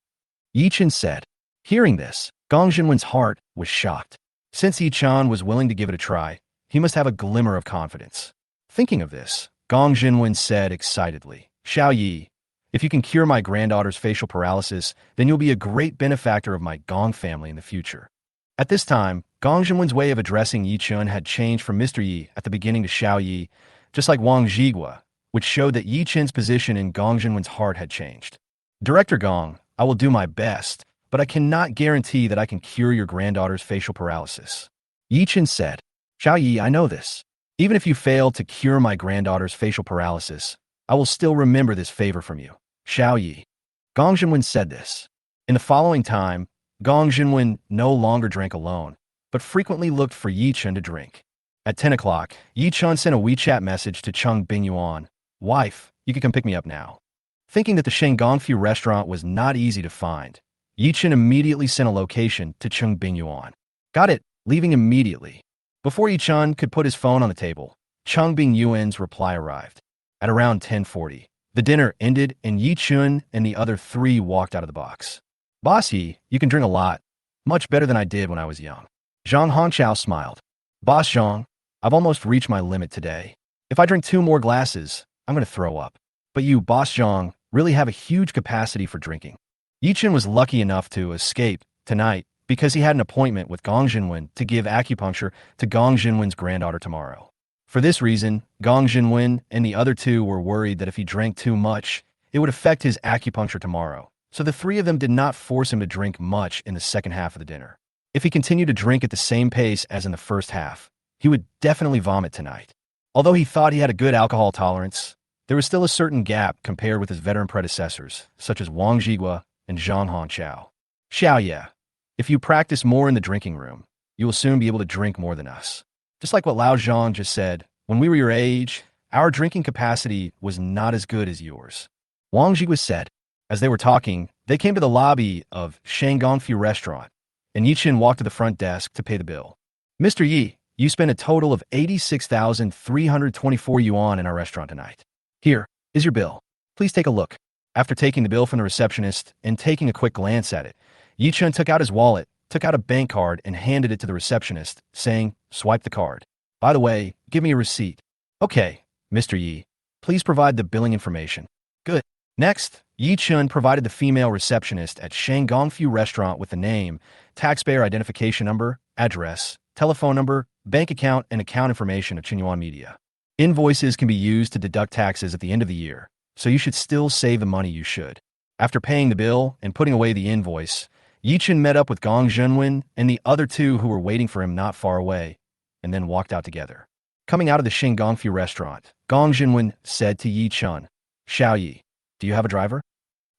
Ye Chun said. Hearing this, Gong Jinwen's heart was shocked. Since Ye Chun was willing to give it a try, he must have a glimmer of confidence. Thinking of this, Gong Jinwen said excitedly, Xiao Yi, if you can cure my granddaughter's facial paralysis, then you'll be a great benefactor of my Gong family in the future. At this time, Gong Jinwen's way of addressing Ye Chun had changed from Mr. Yi at the beginning to Xiao Yi, just like Wang Zhigua, which showed that Ye Chun's position in Gong Jinwen's heart had changed. Director Gong, I will do my best, but I cannot guarantee that I can cure your granddaughter's facial paralysis. Ye Chun said, Xiao Yi, I know this. Even if you fail to cure my granddaughter's facial paralysis, I will still remember this favor from you. Xiao Yi. Gong Jinwen said this. In the following time, Gong Jinwen no longer drank alone, but frequently looked for Ye Chun to drink. At 10 o'clock, Ye Chun sent a WeChat message to Cheng Bingyuan. Wife, you can come pick me up now. Thinking that the Shengongfu restaurant was not easy to find, Ye Chun immediately sent a location to Cheng Bingyuan. Got it, leaving immediately. Before Ye Chun could put his phone on the table, Cheng Bingyuan's reply arrived. At around 10:40, the dinner ended and Ye Chun and the other three walked out of the box. Boss Yi, you can drink a lot. Much better than I did when I was young. Zhang Hongqiao smiled. Boss Zhang, I've almost reached my limit today. If I drink 2 more glasses, I'm going to throw up. But you, Boss Zhang, really have a huge capacity for drinking. Ye Chun was lucky enough to escape tonight because he had an appointment with Gong Jinwen to give acupuncture to Gong Jinwen's granddaughter tomorrow. For this reason, Gong Jinwen and the other 2 were worried that if he drank too much, it would affect his acupuncture tomorrow. So the 3 of them did not force him to drink much in the second half of the dinner. If he continued to drink at the same pace as in the first half, he would definitely vomit tonight. Although he thought he had a good alcohol tolerance, there was still a certain gap compared with his veteran predecessors, such as Wang Zhigua and Zhang Hongqiao. Xiao Ye, if you practice more in the drinking room, you will soon be able to drink more than us. Just like what Lao Zhang just said, when we were your age, our drinking capacity was not as good as yours. Wang Zhigua said. As they were talking, they came to the lobby of Shengongfu restaurant, and Ye Chun walked to the front desk to pay the bill. Mr. Yi, you spent a total of 86,324 yuan in our restaurant tonight. Here is your bill. Please take a look. After taking the bill from the receptionist and taking a quick glance at it, Ye Chun took out his wallet, took out a bank card, and handed it to the receptionist, saying, "Swipe the card. By the way, give me a receipt." "Okay, Mr. Yi. Please provide the billing information." "Good." Next, Ye Chun provided the female receptionist at Shang Gongfu restaurant with the name, taxpayer identification number, address, telephone number, bank account, and account information of Chen Media. Invoices can be used to deduct taxes at the end of the year, so you should still save the money you should. After paying the bill and putting away the invoice, Ye Chun met up with Gong Zhenwen and the other two who were waiting for him not far away, and then walked out together. Coming out of the Shing Gongfu restaurant, Gong Zhenwen said to Ye Chun, "Xiao Yi, do you have a driver?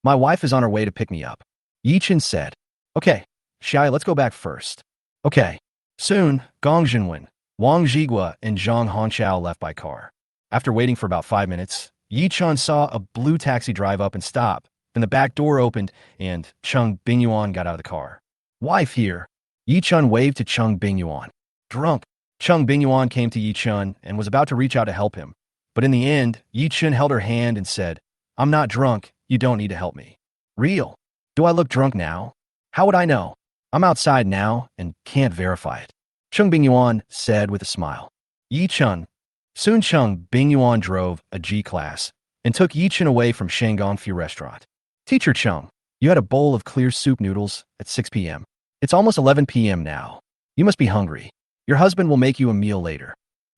My wife is on her way to pick me up." Ye Chun said, "Okay, Xiao Yi, let's go back first." "Okay." Soon, Gong Zhenwen, Wang Zhigua, and Zhang Hongqiao left by car. After waiting for about 5 minutes, Ye Chun saw a blue taxi drive up and stop. Then the back door opened, and Cheng Bingyuan got out of the car. "Wife here." Ye Chun waved to Cheng Bingyuan. "Drunk." Cheng Bingyuan came to Ye Chun and was about to reach out to help him. But in the end, Ye Chun held her hand and said, "I'm not drunk. You don't need to help me." "Real? Do I look drunk now? How would I know? I'm outside now and can't verify it," Cheng Bingyuan said with a smile. Ye Chun. Soon Cheng Bingyuan drove a G-Class and took Ye Chun away from Shanggongfu restaurant. "Teacher Chung, you had a bowl of clear soup noodles at 6 p.m. It's almost 11 p.m. now. You must be hungry. Your husband will make you a meal later."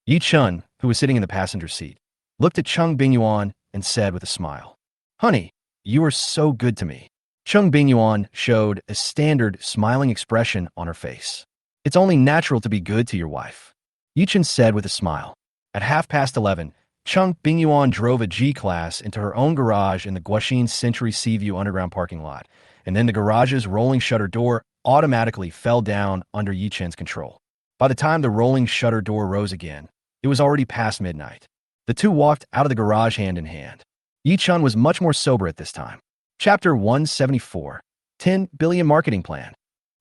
Ye Chun, who was sitting in the passenger seat, looked at Cheng Bingyuan and said with a smile, "Honey, you are so good to me." Cheng Bingyuan showed a standard smiling expression on her face. "It's only natural to be good to your wife," Ye Chun said with a smile. At 11:30, Cheng Bingyuan drove a G-Class into her own garage in the Guaxin Century Seaview underground parking lot, and then the garage's rolling shutter door automatically fell down under Ye Chun's control. By the time the rolling shutter door rose again, it was already past midnight. The two walked out of the garage hand in hand. Ye Chun was much more sober at this time. Chapter 174, 10 Billion Marketing Plan.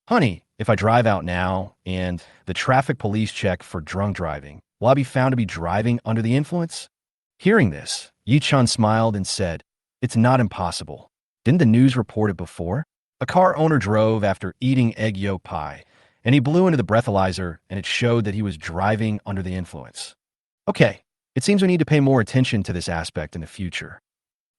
"Honey, if I drive out now and the traffic police check for drunk driving, will I be found to be driving under the influence?" Hearing this, Ye Chun smiled and said, "It's not impossible. Didn't the news report it before?" A car owner drove after eating egg yolk pie, and he blew into the breathalyzer, and it showed that he was driving under the influence. "Okay, it seems we need to pay more attention to this aspect in the future,"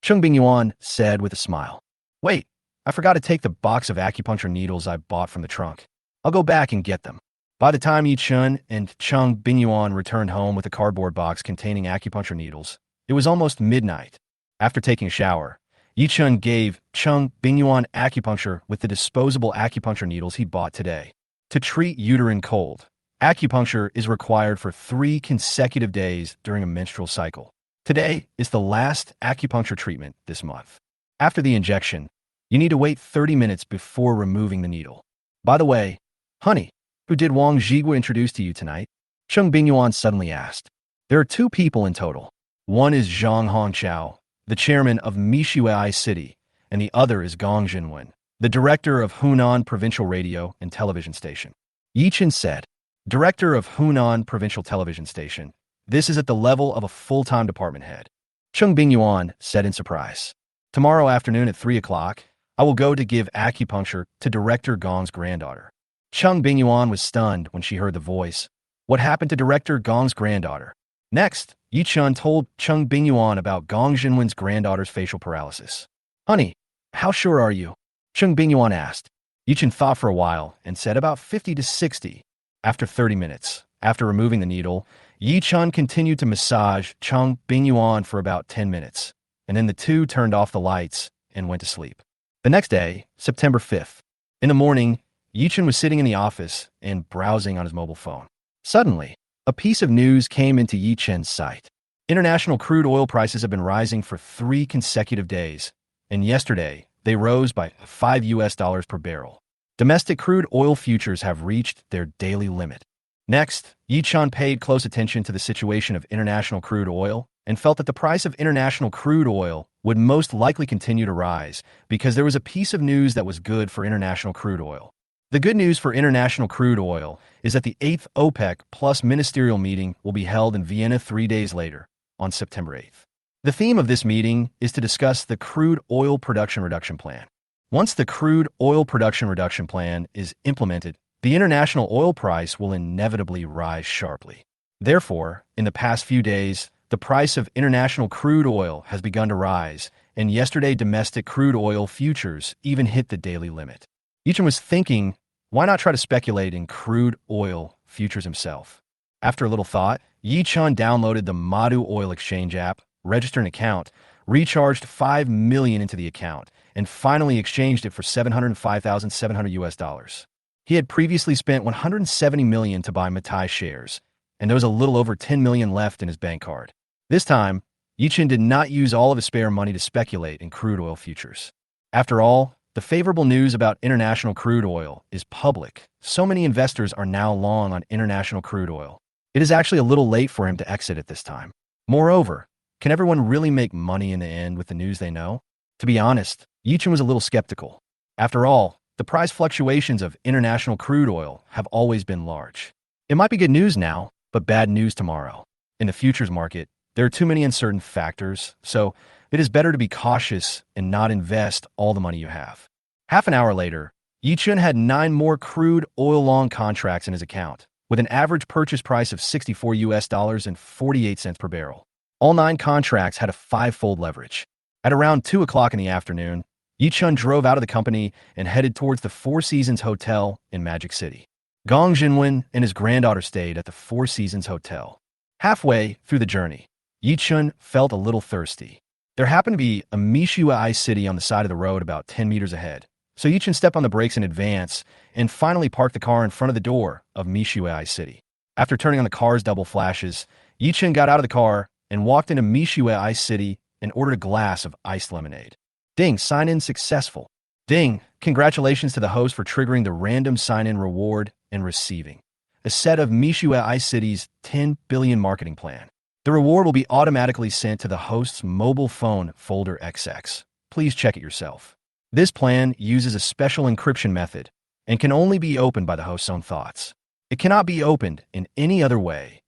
Cheng Bingyuan said with a smile. "Wait, I forgot to take the box of acupuncture needles I bought from the trunk. I'll go back and get them." By the time Ye Chun and Cheng Bingyuan returned home with a cardboard box containing acupuncture needles, it was almost midnight. After taking a shower, Ye Chun gave Cheng Bingyuan acupuncture with the disposable acupuncture needles he bought today. To treat uterine cold, acupuncture is required for 3 consecutive days during a menstrual cycle. Today is the last acupuncture treatment this month. After the injection, you need to wait 30 minutes before removing the needle. By the way, honey, who did Wang Zhigua introduce to you tonight? Cheng Bingyuan suddenly asked. There are 2 people in total. One is Zhang Hongqiao, the chairman of Mishuai City, and the other is Gong Zhenwen, the director of Hunan Provincial Radio and Television Station. Ye Chun said, "Director of Hunan Provincial Television Station. This is at the level of a full-time department head." Cheng Bingyuan said in surprise. "Tomorrow afternoon at 3 o'clock, I will go to give acupuncture to Director Gong's granddaughter." Cheng Bingyuan was stunned when she heard the voice. What happened to Director Gong's granddaughter? Next, Ye Chun told Cheng Bingyuan about Gong Zhenwen's granddaughter's facial paralysis. "Honey, how sure are you?" Cheng Bingyuan asked. Ye Chun thought for a while and said about 50 to 60. After 30 minutes, after removing the needle, Ye Chun continued to massage Cheng Bingyuan for about 10 minutes, and then the two turned off the lights and went to sleep. The next day, September 5th, in the morning, Ye Chun was sitting in the office and browsing on his mobile phone. Suddenly, a piece of news came into Ye Chun's sight. International crude oil prices have been rising for 3 consecutive days, and yesterday, they rose by $5 per barrel. Domestic crude oil futures have reached their daily limit. Next, Ye Chun paid close attention to the situation of international crude oil and felt that the price of international crude oil would most likely continue to rise because there was a piece of news that was good for international crude oil. The good news for international crude oil is that the 8th OPEC plus ministerial meeting will be held in Vienna 3 days later, on September 8th. The theme of this meeting is to discuss the crude oil production reduction plan. Once the crude oil production reduction plan is implemented, the international oil price will inevitably rise sharply. Therefore, in the past few days, the price of international crude oil has begun to rise, and yesterday domestic crude oil futures even hit the daily limit. Ye Chun was thinking, why not try to speculate in crude oil futures himself? After a little thought, Ye Chun downloaded the Madu Oil Exchange app, registered an account, recharged $5 million into the account, and finally exchanged it for $705,700. He had previously spent $170 million to buy Matai shares, and there was a little over $10 million left in his bank card. This time, Ye Chun did not use all of his spare money to speculate in crude oil futures. After all, the favorable news about international crude oil is public. So many investors are now long on international crude oil. It is actually a little late for him to exit at this time. Moreover, can everyone really make money in the end with the news they know? To be honest, Ye Chun was a little skeptical. After all, the price fluctuations of international crude oil have always been large. It might be good news now, but bad news tomorrow. In the futures market, there are too many uncertain factors, so it is better to be cautious and not invest all the money you have. Half an hour later, Ye Chun had 9 more crude oil long contracts in his account, with an average purchase price of $64 and 48 cents per barrel. All 9 contracts had a 5-fold leverage. At around 2 o'clock in the afternoon, Ye Chun drove out of the company and headed towards the Four Seasons Hotel in Magic City. Gong Jinwen and his granddaughter stayed at the Four Seasons Hotel. Halfway through the journey, Ye Chun felt a little thirsty. There happened to be a Mishua Ice City on the side of the road about 10 meters ahead, so Ye Chun stepped on the brakes in advance and finally parked the car in front of the door of Mishua Ice City. After turning on the car's double flashes, Ye Chun got out of the car and walked into Mishua Ice City and ordered a glass of iced lemonade. Ding, sign-in successful. Ding, congratulations to the host for triggering the random sign-in reward and receiving a set of Mishua Ice City's 10 billion marketing plan. The reward will be automatically sent to the host's mobile phone folder XX. Please check it yourself. This plan uses a special encryption method and can only be opened by the host's own thoughts. It cannot be opened in any other way.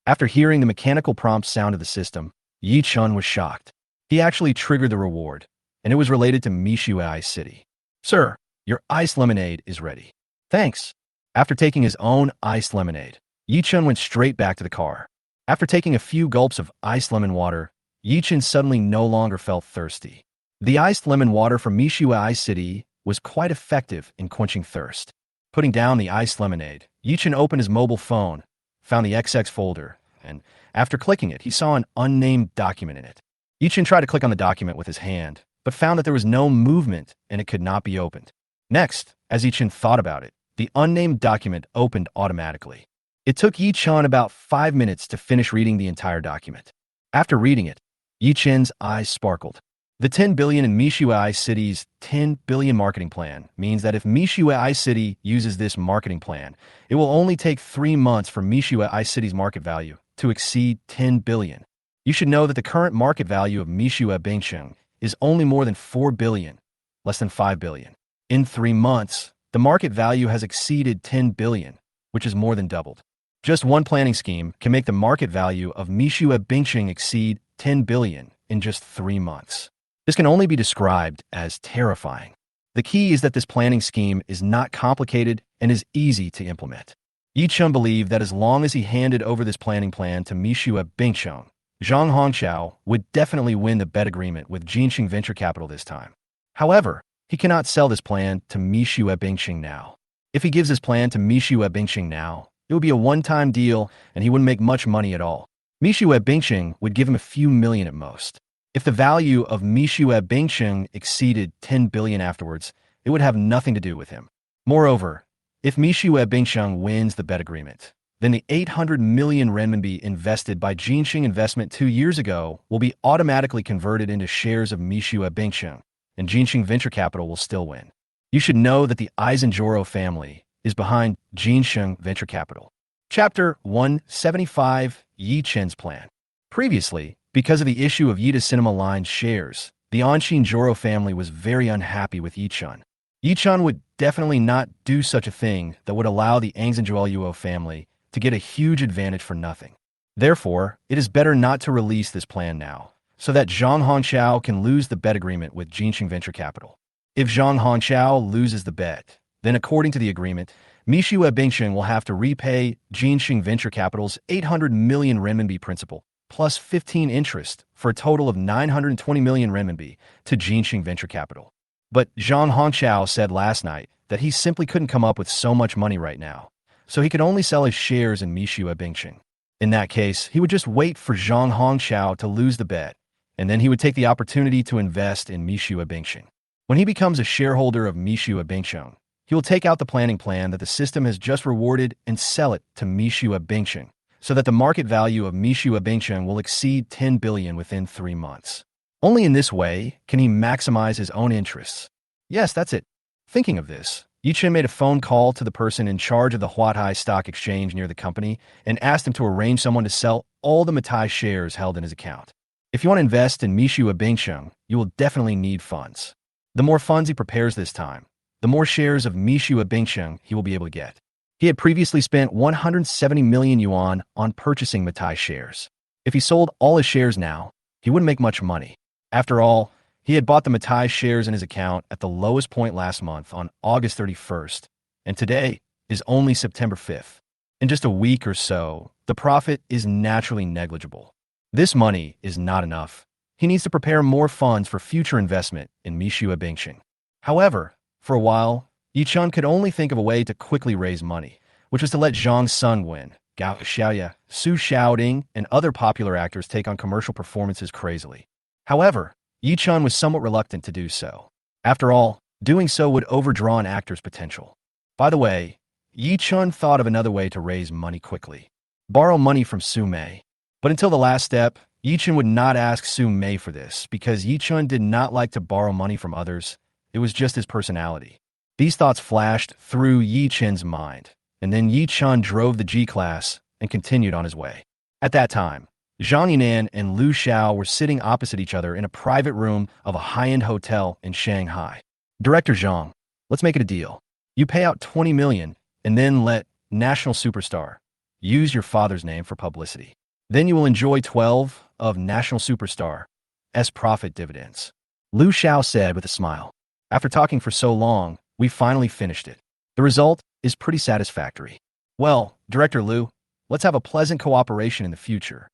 After hearing the mechanical prompt sound of the system, Ye Chun was shocked. He actually triggered the reward, and it was related to Mishua Ice City. Sir, your iced lemonade is ready. Thanks. After taking his own iced lemonade, Ye Chun went straight back to the car. After taking a few gulps of iced lemon water, Ye Chun suddenly no longer felt thirsty. The iced lemon water from Mishua Ice City was quite effective in quenching thirst. Putting down the iced lemonade, Ye Chun opened his mobile phone, found the XX folder, and after clicking it, he saw an unnamed document in it. Ye Chun tried to click on the document with his hand, but found that there was no movement and it could not be opened. Next, as Ye Chun thought about it, the unnamed document opened automatically. It took Ye Chun about 5 minutes to finish reading the entire document. After reading it, Ye Chun's eyes sparkled. The 10 billion in Mishua Ice City's 10 billion marketing plan means that if Mishua Ice City uses this marketing plan, it will only take 3 months for Mishua Ice City's market value to exceed 10 billion. You should know that the current market value of Mishua Bingcheng is only more than 4 billion, less than 5 billion. In 3 months, the market value has exceeded 10 billion, which is more than doubled. Just one planning scheme can make the market value of Mishua Bingcheng exceed 10 billion in just 3 months. This can only be described as terrifying. The key is that this planning scheme is not complicated and is easy to implement. Ye Chun believed that as long as he handed over this planning plan to Mishua Bingcheng, Zhang Hongqiao would definitely win the bet agreement with Jinxing Venture Capital this time. However, he cannot sell this plan to Mishua Bingcheng now. If he gives his plan to Mishua Bingcheng now, it would be a one-time deal and he wouldn't make much money at all. Mishua Bingcheng would give him a few million at most. If the value of Mishua Bingcheng exceeded 10 billion afterwards, it would have nothing to do with him. Moreover, if Mishua Bingcheng wins the bet agreement, then the 800 million renminbi invested by Jinxing Investment 2 years ago will be automatically converted into shares of Mishua Bingcheng, and Jinxing Venture Capital will still win. You should know that the Eisenjoro family is behind Jinxing Venture Capital. Chapter 175, Ye Chun's Plan. Previously, because of the issue of Yida Cinema Line's shares, the Anshin Joro family was very unhappy with Ye Chun. Ye Chun would definitely not do such a thing that would allow the Angzhenjuo family to get a huge advantage for nothing. Therefore, it is better not to release this plan now, so that Zhang Hongqiao can lose the bet agreement with Jinxing Venture Capital. If Zhang Hongqiao loses the bet, then according to the agreement, Mixue Bingxing will have to repay Jinxing Venture Capital's 800 million renminbi principal, plus 15 interest, for a total of 920 million renminbi to Jinxing Venture Capital. But Zhang Hongqiao said last night that he simply couldn't come up with so much money right now, so he could only sell his shares in Mixue Bingxing. In that case, he would just wait for Zhang Hongqiao to lose the bet, and then he would take the opportunity to invest in Mixue Bingxing. When he becomes a shareholder of Mixue Bingxing, he will take out the planning plan that the system has just rewarded and sell it to Mixue Bingxing, so that the market value of Mixue Bingxing will exceed 10 billion within 3 months. Only in this way can he maximize his own interests. Yes, that's it. Thinking of this, Ye Chun made a phone call to the person in charge of the Huatai Stock Exchange near the company and asked him to arrange someone to sell all the Matai shares held in his account. If you want to invest in Mixue Bingxing, you will definitely need funds. The more funds he prepares this time, the more shares of Mixue Bingxing he will be able to get. He had previously spent 170 million yuan on purchasing Matai shares. If he sold all his shares now, he wouldn't make much money. After all, he had bought the Matai shares in his account at the lowest point last month on August 31st, and today is only September 5th. In just a week or so, the profit is naturally negligible. This money is not enough. He needs to prepare more funds for future investment in Mixue Bingxing. However, for a while, Ye Chun could only think of a way to quickly raise money, which was to let Zhang Sun win, Gao Xiaoye, Su Xiaoding, and other popular actors take on commercial performances crazily. However, Ye Chun was somewhat reluctant to do so. After all, doing so would overdraw an actor's potential. By the way, Ye Chun thought of another way to raise money quickly. Borrow money from Su Mei. But until the last step, Ye Chun would not ask Su Mei for this because Ye Chun did not like to borrow money from others. It was just his personality. These thoughts flashed through Ye Chun's mind, and then Ye Chun drove the G-Class and continued on his way. At that time, Zhang Yinan and Liu Xiao were sitting opposite each other in a private room of a high-end hotel in Shanghai. Director Zhang, let's make it a deal. You pay out 20 million and then let National Superstar use your father's name for publicity. Then you will enjoy 12 of National Superstar's profit dividends. Liu Xiao said with a smile. After talking for so long, we finally finished it. The result is pretty satisfactory. Well, Director Liu, let's have a pleasant cooperation in the future.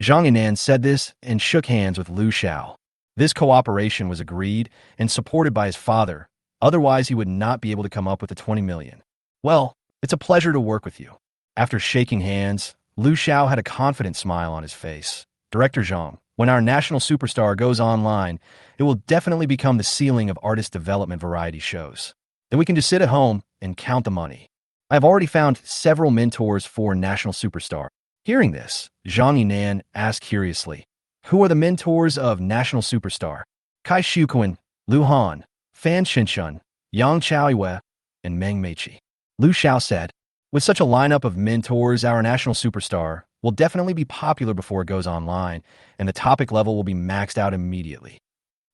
Zhang Yinan said this and shook hands with Liu Xiao. This cooperation was agreed and supported by his father, otherwise he would not be able to come up with the 20 million. Well, it's a pleasure to work with you. After shaking hands, Liu Xiao had a confident smile on his face. Director Zhang, when our national superstar goes online, it will definitely become the ceiling of artist development variety shows. Then we can just sit at home and count the money. I have already found several mentors for National Superstar. Hearing this, Zhang Yinan asked curiously, who are the mentors of National Superstar? Kai Shuquan, Lu Han, Fan Shinshun, Yang Chaoyue, and Meng Meiqi. Liu Xiao said, with such a lineup of mentors, our National Superstar will definitely be popular before it goes online, and the topic level will be maxed out immediately.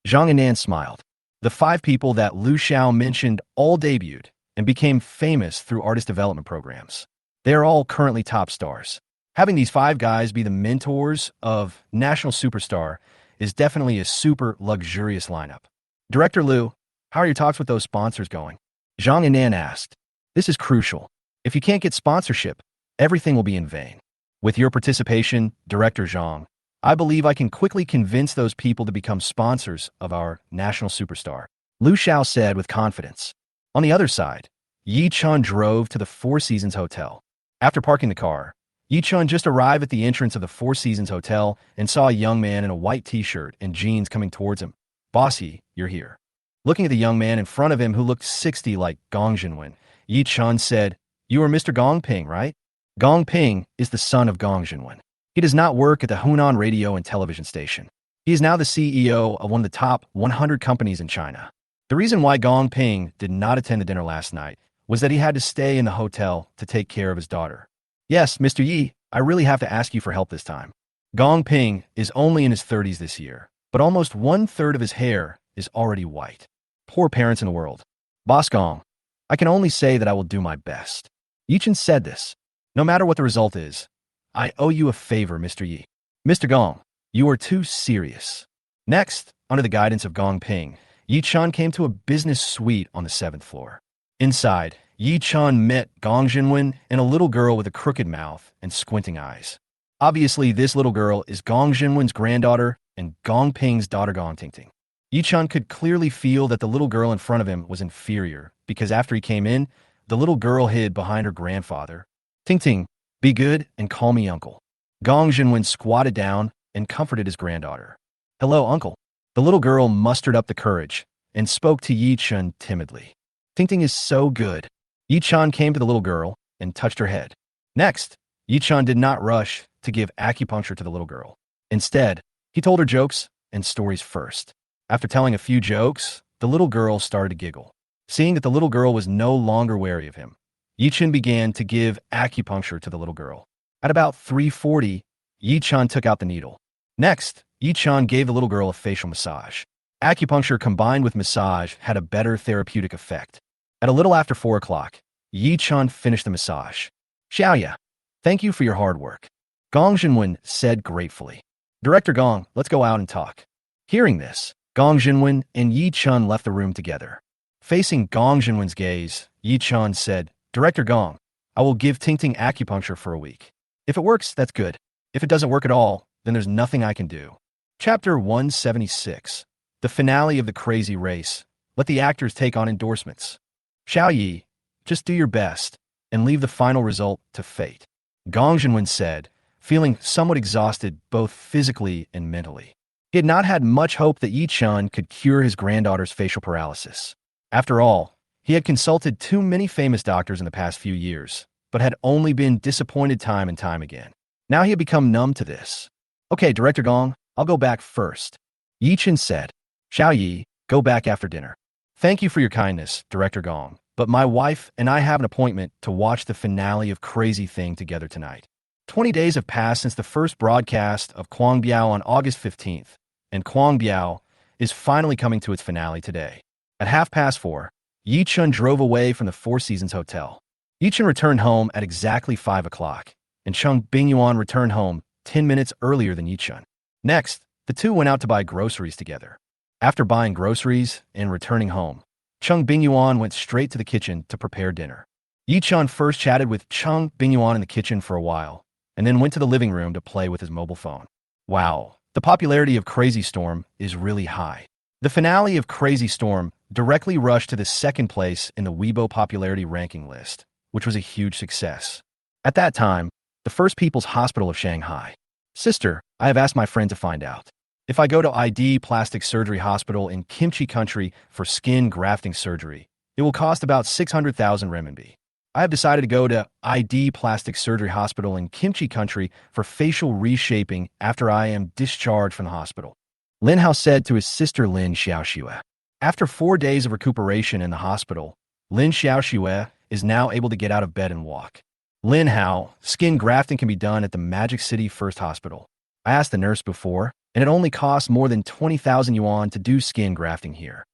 Zhang Yinan smiled. The 5 people that Liu Xiao mentioned all debuted and became famous through artist development programs. They are all currently top stars. Having these 5 guys be the mentors of National Superstar is definitely a super luxurious lineup. Director Liu, how are your talks with those sponsors going? Zhang Yinan asked. This is crucial. If you can't get sponsorship, everything will be in vain. With your participation, Director Zhang, I believe I can quickly convince those people to become sponsors of our National Superstar. Liu Xiao said with confidence. On the other side, Ye Chun drove to the Four Seasons Hotel. After parking the car, Ye Chun just arrived at the entrance of the Four Seasons Hotel and saw a young man in a white t-shirt and jeans coming towards him. Bossy, you're here. Looking at the young man in front of him who looked 60 like Gong Jinwen, Ye Chun said, you are Mr. Gong Ping, right? Gong Ping is the son of Gong Jinwen. He does not work at the Hunan radio and television station. He is now the CEO of one of the top 100 companies in China. The reason why Gong Ping did not attend the dinner last night was that he had to stay in the hotel to take care of his daughter. Yes, Mr. Yi, I really have to ask you for help this time. Gong Ping is only in his 30s this year, but almost 1/3 of his hair is already white. Poor parents in the world. Boss Gong, I can only say that I will do my best. Ye Chun said this. No matter what the result is, I owe you a favor, Mr. Yi. Mr. Gong, you are too serious. Next, under the guidance of Gong Ping, Ye Chun came to a business suite on the 7th floor. Inside, Ye Chun met Gong Jinwen and a little girl with a crooked mouth and squinting eyes. Obviously, this little girl is Gong Jinwen's granddaughter and Gong Ping's daughter Gong Tingting. Ye Chun could clearly feel that the little girl in front of him was inferior because after he came in, the little girl hid behind her grandfather. Tingting, be good and call me uncle. Gong Jinwen squatted down and comforted his granddaughter. Hello, uncle. The little girl mustered up the courage and spoke to Ye Chun timidly. Tingting is so good. Ye Chun came to the little girl and touched her head. Next, Ye Chun did not rush to give acupuncture to the little girl. Instead, he told her jokes and stories first. After telling a few jokes, the little girl started to giggle. Seeing that the little girl was no longer wary of him, Ye Chun began to give acupuncture to the little girl. At about 3:40, Ye Chun took out the needle. Next, Ye Chun gave the little girl a facial massage. Acupuncture combined with massage had a better therapeutic effect. At a little after 4 o'clock, Ye Chun finished the massage. Xiaoya, thank you for your hard work. Gong Jinwen said gratefully. Director Gong, let's go out and talk. Hearing this, Gong Jinwen and Ye Chun left the room together. Facing Gong Jinwen's gaze, Ye Chun said, Director Gong, I will give Tingting acupuncture for a week. If it works, that's good. If it doesn't work at all, then there's nothing I can do. Chapter 176. The finale of the crazy race. Let the actors take on endorsements. Xiao Yi, just do your best and leave the final result to fate. Gong Jinwen said, feeling somewhat exhausted both physically and mentally. He had not had much hope that Ye Chun could cure his granddaughter's facial paralysis. After all, he had consulted too many famous doctors in the past few years, but had only been disappointed time and time again. Now he had become numb to this. Okay, Director Gong, I'll go back first. Ye Chun said. Xiao Yi, go back after dinner. Thank you for your kindness, Director Gong, but my wife and I have an appointment to watch the finale of Crazy Thing together tonight. 20 days have passed since the first broadcast of Kwang Biao on August 15th, and Kwang Biao is finally coming to its finale today. At 4:30, Ye Chun drove away from the Four Seasons Hotel. Ye Chun returned home at exactly 5 o'clock, and Cheng Bingyuan returned home 10 minutes earlier than Ye Chun. Next, the two went out to buy groceries together. After buying groceries and returning home, Cheng Bingyuan went straight to the kitchen to prepare dinner. Ye Chun first chatted with Cheng Bingyuan in the kitchen for a while, and then went to the living room to play with his mobile phone. Wow, the popularity of Crazy Storm is really high. The finale of Crazy Storm directly rushed to the second place in the Weibo popularity ranking list, which was a huge success. At that time, the First People's Hospital of Shanghai. Sister, I have asked my friend to find out. If I go to ID Plastic Surgery Hospital in Kimchi Country for skin grafting surgery, it will cost about 600,000 renminbi. I have decided to go to ID Plastic Surgery Hospital in Kimchi Country for facial reshaping after I am discharged from the hospital. Lin Hao said to his sister Lin Xiaoxue. After 4 days of recuperation in the hospital, Lin Xiaoxue is now able to get out of bed and walk. Lin Hao, skin grafting can be done at the Magic City First Hospital. I asked the nurse before, and it only costs more than 20,000 yuan to do skin grafting here.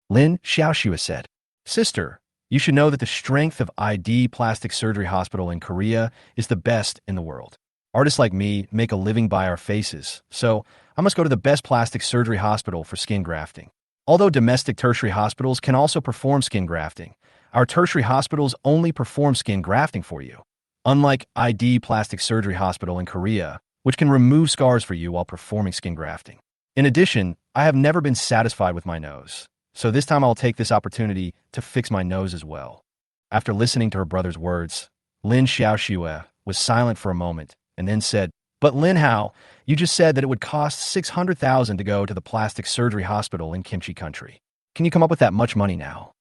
Lin Xiaoxue said, Sister, you should know that the strength of ID Plastic Surgery Hospital in Korea is the best in the world. Artists like me make a living by our faces, so I must go to the best plastic surgery hospital for skin grafting. Although domestic tertiary hospitals can also perform skin grafting, our tertiary hospitals only perform skin grafting for you. Unlike ID Plastic Surgery Hospital in Korea, which can remove scars for you while performing skin grafting. In addition, I have never been satisfied with my nose, so this time I'll take this opportunity to fix my nose as well. After listening to her brother's words, Lin Xiaoxue was silent for a moment and then said, But Lin Hao, you just said that it would cost 600,000 to go to the plastic surgery hospital in Kimchi Country. Can you come up with that much money now?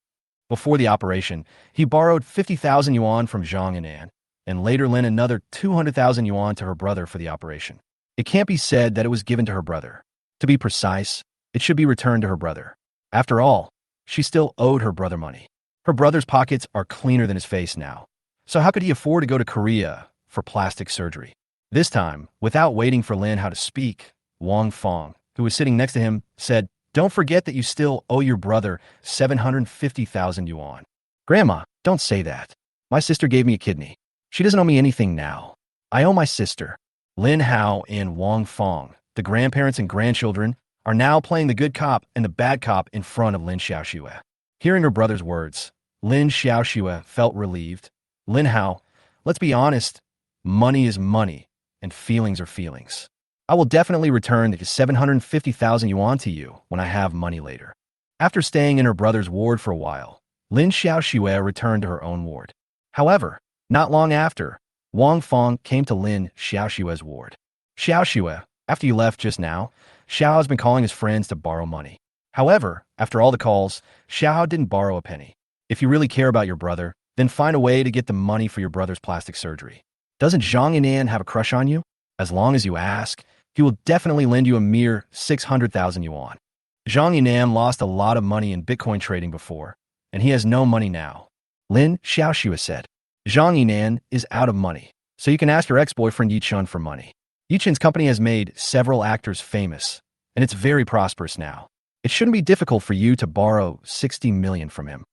Before the operation, he borrowed 50,000 yuan from Zhang and An, and later lent another 200,000 yuan to her brother for the operation. It can't be said that it was given to her brother. To be precise, it should be returned to her brother. After all, she still owed her brother money. Her brother's pockets are cleaner than his face now. So how could he afford to go to Korea for plastic surgery? This time, without waiting for Lin Hao to speak, Wang Fong, who was sitting next to him, said, Don't forget that you still owe your brother 750,000 yuan. Grandma, don't say that. My sister gave me a kidney. She doesn't owe me anything now. I owe my sister. Lin Hao and Wang Fong, the grandparents and grandchildren, are now playing the good cop and the bad cop in front of Lin Xiaoxue. Hearing her brother's words, Lin Xiaoxue felt relieved. Lin Hao, let's be honest, money is money, and feelings are feelings. I will definitely return the 750,000 yuan to you when I have money later. After staying in her brother's ward for a while, Lin Xiaoxue returned to her own ward. However, not long after, Wang Fong came to Lin Xiaoxue's ward. Xiaoxue, after you left just now, Xiao has been calling his friends to borrow money. However, after all the calls, Xiao didn't borrow a penny. If you really care about your brother, then find a way to get the money for your brother's plastic surgery. Doesn't Zhang Yinan have a crush on you? As long as you ask, he will definitely lend you a mere 600,000 yuan. Zhang Yinan lost a lot of money in Bitcoin trading before, and he has no money now. Lin Xiaoxue said, Zhang Yinan is out of money, so you can ask your ex-boyfriend Ye Chun for money. Ye Chun's company has made several actors famous, and it's very prosperous now. It shouldn't be difficult for you to borrow 60 million from him.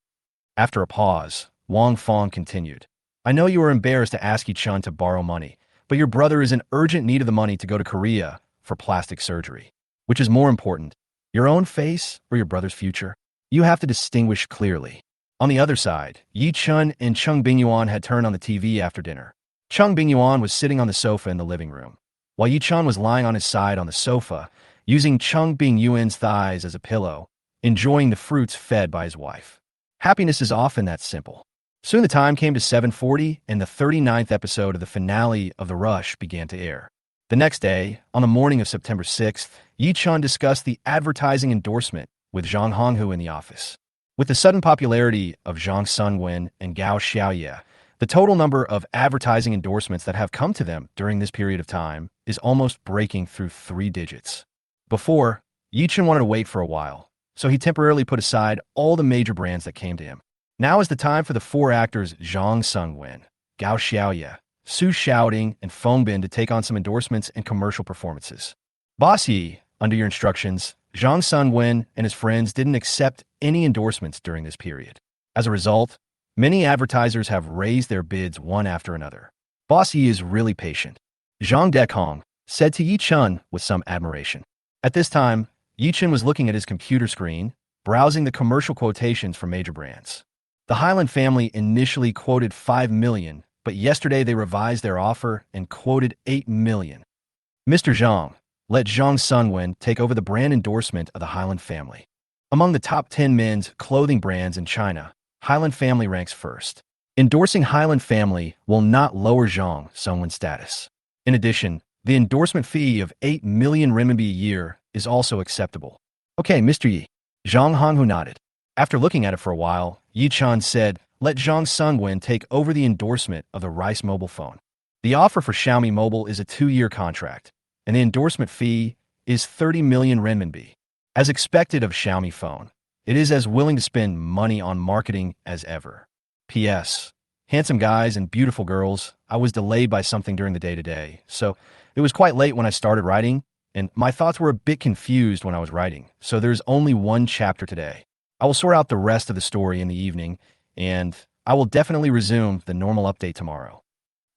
After a pause, Wang Fong continued, I know you are embarrassed to ask Ye Chun to borrow money, but your brother is in urgent need of the money to go to Korea for plastic surgery. Which is more important, your own face or your brother's future? You have to distinguish clearly. On the other side, Ye Chun and Cheng Bingyuan had turned on the TV after dinner. Cheng Bingyuan was sitting on the sofa in the living room, while Ye Chun was lying on his side on the sofa, using Cheng Bingyuan's thighs as a pillow, enjoying the fruits fed by his wife. Happiness is often that simple. Soon the time came to 7:40, and the 39th episode of the finale of The Rush began to air. The next day, on the morning of September 6th, Ye Chun discussed the advertising endorsement with Zhang Honghu in the office. With the sudden popularity of Zhang Sunwen and Gao Xiaoye, the total number of advertising endorsements that have come to them during this period of time is almost breaking through 3 digits. Before, Ye Chun wanted to wait for a while, so he temporarily put aside all the major brands that came to him. Now is the time for the 4 actors Zhang Sunwen, Gao Xiaoye, Su Xiaoding, and Feng Bin to take on some endorsements and commercial performances. Boss Yi, under your instructions, Zhang Sunwen and his friends didn't accept any endorsements during this period. As a result, many advertisers have raised their bids one after another. Boss Yi is really patient. Zhang Dekong said to Ye Chun with some admiration. At this time, Ye Chun was looking at his computer screen, browsing the commercial quotations from major brands. The Highland family initially quoted 5 million, but yesterday they revised their offer and quoted 8 million. Mr. Zhang, let Zhang Sunwen take over the brand endorsement of the Highland family. Among the top 10 men's clothing brands in China, Highland family ranks first. Endorsing Highland family will not lower Zhang Sunwen's status. In addition, the endorsement fee of 8 million renminbi a year is also acceptable. Okay, Mr. Yi. Zhang Honghu nodded. After looking at it for a while, Ye Chun said, let Zhang Sunwen take over the endorsement of the Rice mobile phone. The offer for Xiaomi Mobile is a 2-year contract, and the endorsement fee is 30 million renminbi. As expected of Xiaomi phone, it is as willing to spend money on marketing as ever. P.S. Handsome guys and beautiful girls, I was delayed by something during the day today, so it was quite late when I started writing, and my thoughts were a bit confused when I was writing, so there's only 1 chapter today. I will sort out the rest of the story in the evening, and I will definitely resume the normal update tomorrow.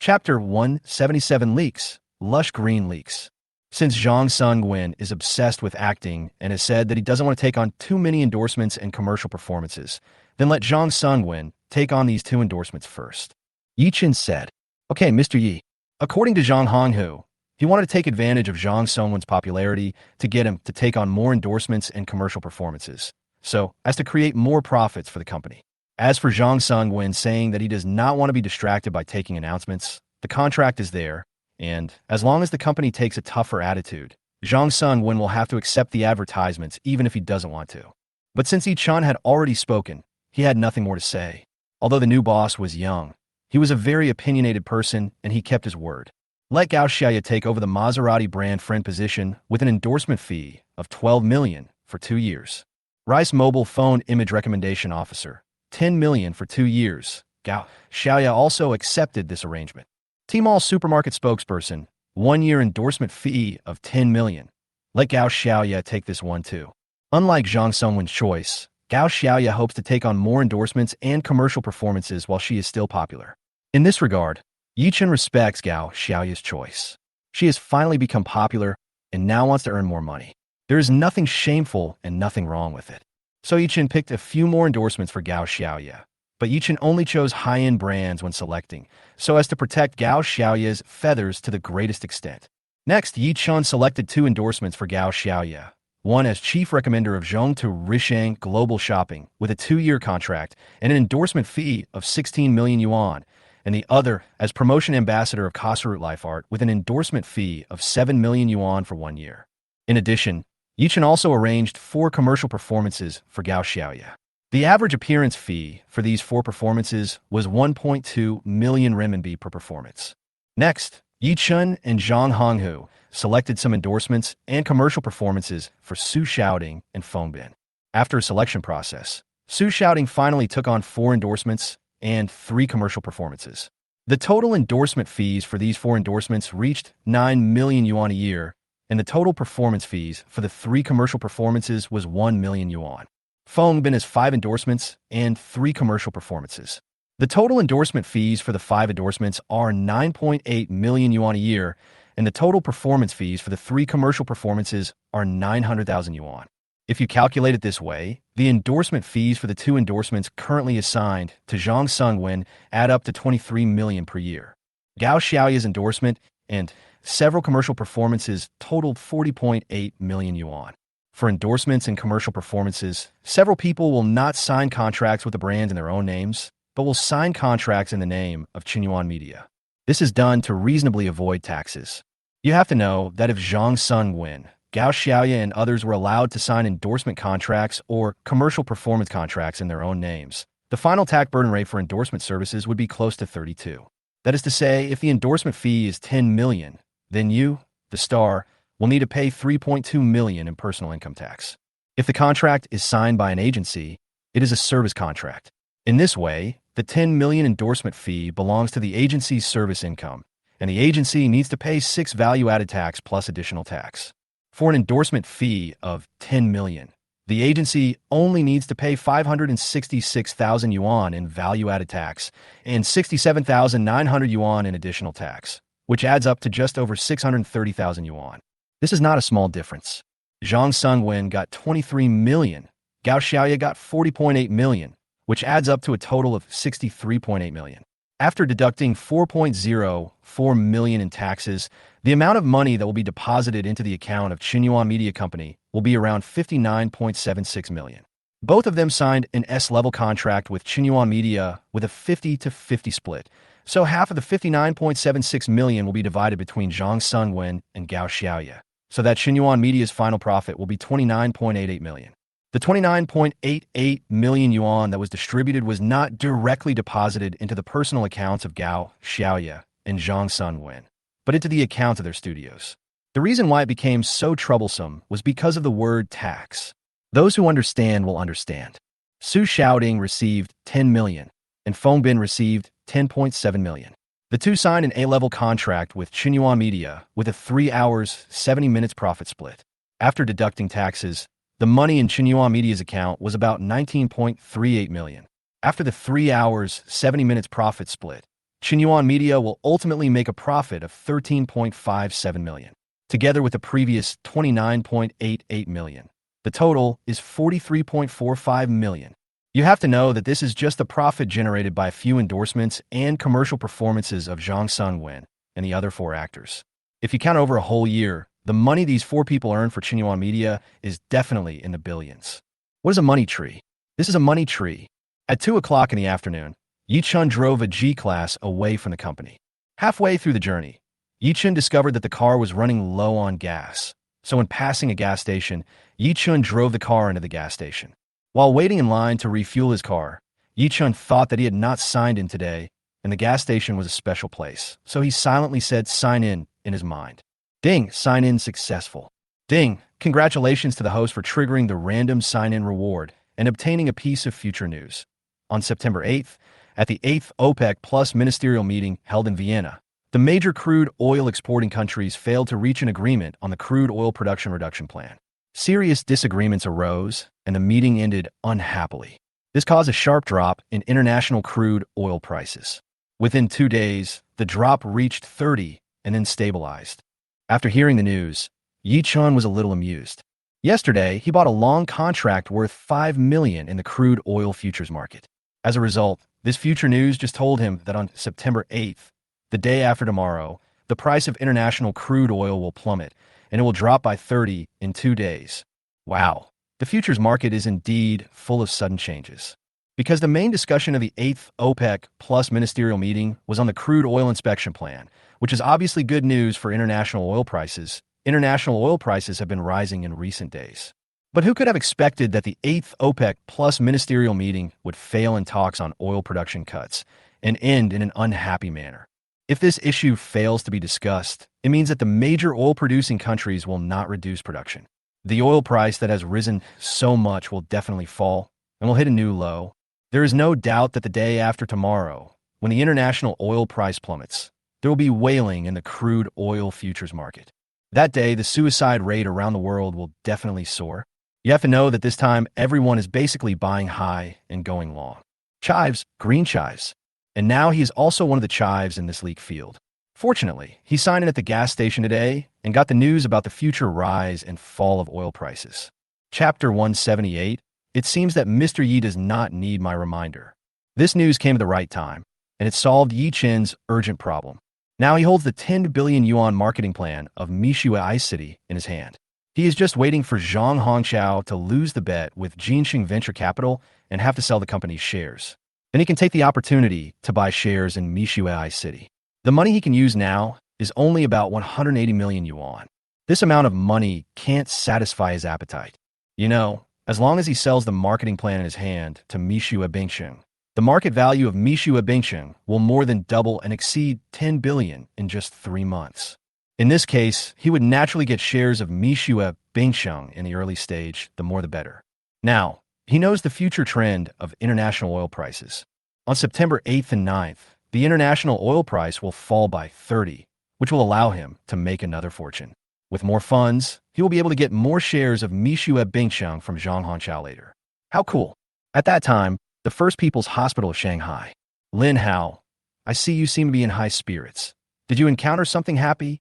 Chapter 177 Leaks, Lush Green Leaks. Since Zhang Sunwen is obsessed with acting and has said that he doesn't want to take on too many endorsements and commercial performances, then let Zhang Sunwen take on these 2 endorsements first. Ye Chun said, okay, Mr. Yi. According to Zhang Honghu, he wanted to take advantage of Zhang Sunwen's popularity to get him to take on more endorsements and commercial performances, so as to create more profits for the company. As for Zhang Sunwen saying that he does not want to be distracted by taking announcements, the contract is there, and as long as the company takes a tougher attitude, Zhang Sunwen will have to accept the advertisements even if he doesn't want to. But since Ye Chun had already spoken, he had nothing more to say. Although the new boss was young, he was a very opinionated person and he kept his word. Let Gao Xiaoye take over the Maserati brand friend position with an endorsement fee of 12 million for 2 years. Rice Mobile Phone Image Recommendation Officer, 10 million for 2 years. Gao Xiaoye also accepted this arrangement. Tmall Supermarket Spokesperson, 1-year endorsement fee of 10 million. Let Gao Xiaoye take this one too. Unlike Zhang Sungwen's choice, Gao Xiaoya hopes to take on more endorsements and commercial performances while she is still popular. In this regard, Ye Chun respects Gao Xiaoya's choice. She has finally become popular and now wants to earn more money. There is nothing shameful and nothing wrong with it. So Ye Chun picked a few more endorsements for Gao Xiaoya, but Ye Chun only chose high-end brands when selecting, so as to protect Gao Xiaoya's feathers to the greatest extent. Next, Ye Chun selected 2 endorsements for Gao Xiaoya, one as chief recommender of Zhong to Risheng Global Shopping with a 2-year contract and an endorsement fee of 16 million yuan, and the other as promotion ambassador of Kasarut Life Art with an endorsement fee of 7 million yuan for 1 year. In addition, Ye Chun also arranged 4 commercial performances for Gao Xiaoya. The average appearance fee for these 4 performances was 1.2 million renminbi per performance. Next, Ye Chun and Zhang Honghu selected some endorsements and commercial performances for Su Xiaoding and Feng Bin. After a selection process, Su Xiaoding finally took on 4 endorsements and 3 commercial performances. The total endorsement fees for these 4 endorsements reached 9 million yuan a year, and the total performance fees for the 3 commercial performances was 1 million yuan. Feng Bin has 5 endorsements and 3 commercial performances. The total endorsement fees for the 5 endorsements are 9.8 million yuan a year, and the total performance fees for the 3 commercial performances are 900,000 yuan. If you calculate it this way, the endorsement fees for the 2 endorsements currently assigned to Zhang Sungwen add up to 23 million per year. Gao Xiaoya's endorsement and several commercial performances totaled 40.8 million yuan. For endorsements and commercial performances, several people will not sign contracts with the brand in their own names, but will sign contracts in the name of Bingyuan Media. This is done to reasonably avoid taxes. You have to know that if Zhang Sungwen, Gao Xiaoya, and others were allowed to sign endorsement contracts or commercial performance contracts in their own names, the final tax burden rate for endorsement services would be close to 32. That is to say, if the endorsement fee is 10 million, then you, the star, will need to pay 3.2 million in personal income tax. If the contract is signed by an agency, it is a service contract. In this way, the 10 million endorsement fee belongs to the agency's service income, and the agency needs to pay 6 value-added tax plus additional tax. For an endorsement fee of 10 million, the agency only needs to pay 566,000 yuan in value-added tax and 67,900 yuan in additional tax, which adds up to just over 630,000 yuan. This is not a small difference. Zhang Sungwen got 23 million, Gao Xiaoya got 40.8 million, which adds up to a total of 63.8 million. After deducting 4.04 million in taxes, the amount of money that will be deposited into the account of Bingyuan Media Company will be around 59.76 million. Both of them signed an S-level contract with Bingyuan Media with a 50-50 split, so half of the 59.76 million will be divided between Zhang Sungwen and Gao Xiaoya, so that Bingyuan Media's final profit will be 29.88 million. The 29.88 million yuan that was distributed was not directly deposited into the personal accounts of Gao Xiaoya and Zhang Sungwen, but into the accounts of their studios. The reason why it became so troublesome was because of the word tax. Those who understand will understand. Su Xiaoding received 10 million, and Feng Bin received 10.7 million. The two signed an A-level contract with Bingyuan Media with a 3 hours, 70 minutes profit split. After deducting taxes, the money in Bingyuan Media's account was about 19.38 million. After the 3 hours, 70 minutes profit split, Bingyuan Media will ultimately make a profit of 13.57 million. Together with the previous 29.88 million, the total is 43.45 million. You have to know that this is just the profit generated by a few endorsements and commercial performances of Zhang Sungwen and the other 4 actors. If you count over a whole year, the money these 4 people earn for Bingyuan Media is definitely in the billions. What is a money tree? This is a money tree. At 2 o'clock in the afternoon, Ye Chun drove a G-Class away from the company. Halfway through the journey, Ye Chun discovered that the car was running low on gas. So when passing a gas station, Ye Chun drove the car into the gas station. While waiting in line to refuel his car, Ye Chun thought that he had not signed in today, and the gas station was a special place, so he silently said sign in his mind. Ding, sign in successful. Ding, congratulations to the host for triggering the random sign-in reward and obtaining a piece of future news. On September 8th, at the 8th OPEC Plus ministerial meeting held in Vienna, the major crude oil exporting countries failed to reach an agreement on the crude oil production reduction plan. Serious disagreements arose, and the meeting ended unhappily. This caused a sharp drop in international crude oil prices. Within 2 days, the drop reached 30 and then stabilized. After hearing the news, Ye Chun was a little amused. Yesterday, he bought a long contract worth $5 million in the crude oil futures market. As a result, this future news just told him that on September 8th, the day after tomorrow, the price of international crude oil will plummet, and it will drop by 30 in 2 days. Wow, the futures market is indeed full of sudden changes. Because the main discussion of the 8th OPEC Plus ministerial meeting was on the crude oil inspection plan, which is obviously good news for international oil prices. International oil prices have been rising in recent days. But who could have expected that the 8th OPEC Plus ministerial meeting would fail in talks on oil production cuts and end in an unhappy manner? If this issue fails to be discussed, it means that the major oil-producing countries will not reduce production. The oil price that has risen so much will definitely fall and will hit a new low. There is no doubt that the day after tomorrow, when the international oil price plummets, there will be wailing in the crude oil futures market. That day, the suicide rate around the world will definitely soar. You have to know that this time, everyone is basically buying high and going long. Chives, green chives. And now he is also one of the chives in this leak field. Fortunately, he signed in at the gas station today and got the news about the future rise and fall of oil prices. Chapter 178. It seems that Mr. Yi does not need my reminder. This news came at the right time, and it solved Yi Chen's urgent problem. Now he holds the 10 billion yuan marketing plan of Mishua Ice City in his hand. He is just waiting for Zhang Hongqiao to lose the bet with Jinxing Venture Capital and have to sell the company's shares. Then he can take the opportunity to buy shares in Mishua Ice City. The money he can use now is only about 180 million yuan. This amount of money can't satisfy his appetite. You know, as long as he sells the marketing plan in his hand to Mishua Bingsheng, the market value of Mishua Bingsheng will more than double and exceed 10 billion in just 3 months. In this case, he would naturally get shares of Mishua Bingsheng in the early stage, the more the better. Now, he knows the future trend of international oil prices. On September 8th and 9th, the international oil price will fall by 30, which will allow him to make another fortune. With more funds, he will be able to get more shares of Mishua Bingsheng from Zhang Hongqiao later. How cool! At that time, the First People's Hospital of Shanghai. Lin Hao, I see you seem to be in high spirits. Did you encounter something happy?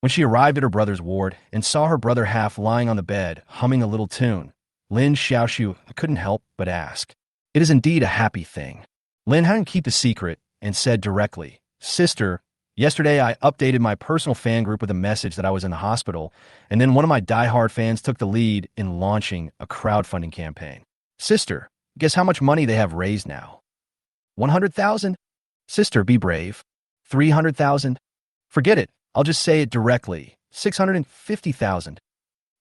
When she arrived at her brother's ward and saw her brother half lying on the bed, humming a little tune, Lin Xiaoxue couldn't help but ask. It is indeed a happy thing. Lin hadn't kept the secret and said directly, Sister, yesterday I updated my personal fan group with a message that I was in the hospital, and then one of my die-hard fans took the lead in launching a crowdfunding campaign. Sister, guess how much money they have raised now? 100,000? Sister, be brave. 300,000? Forget it. I'll just say it directly. 650,000.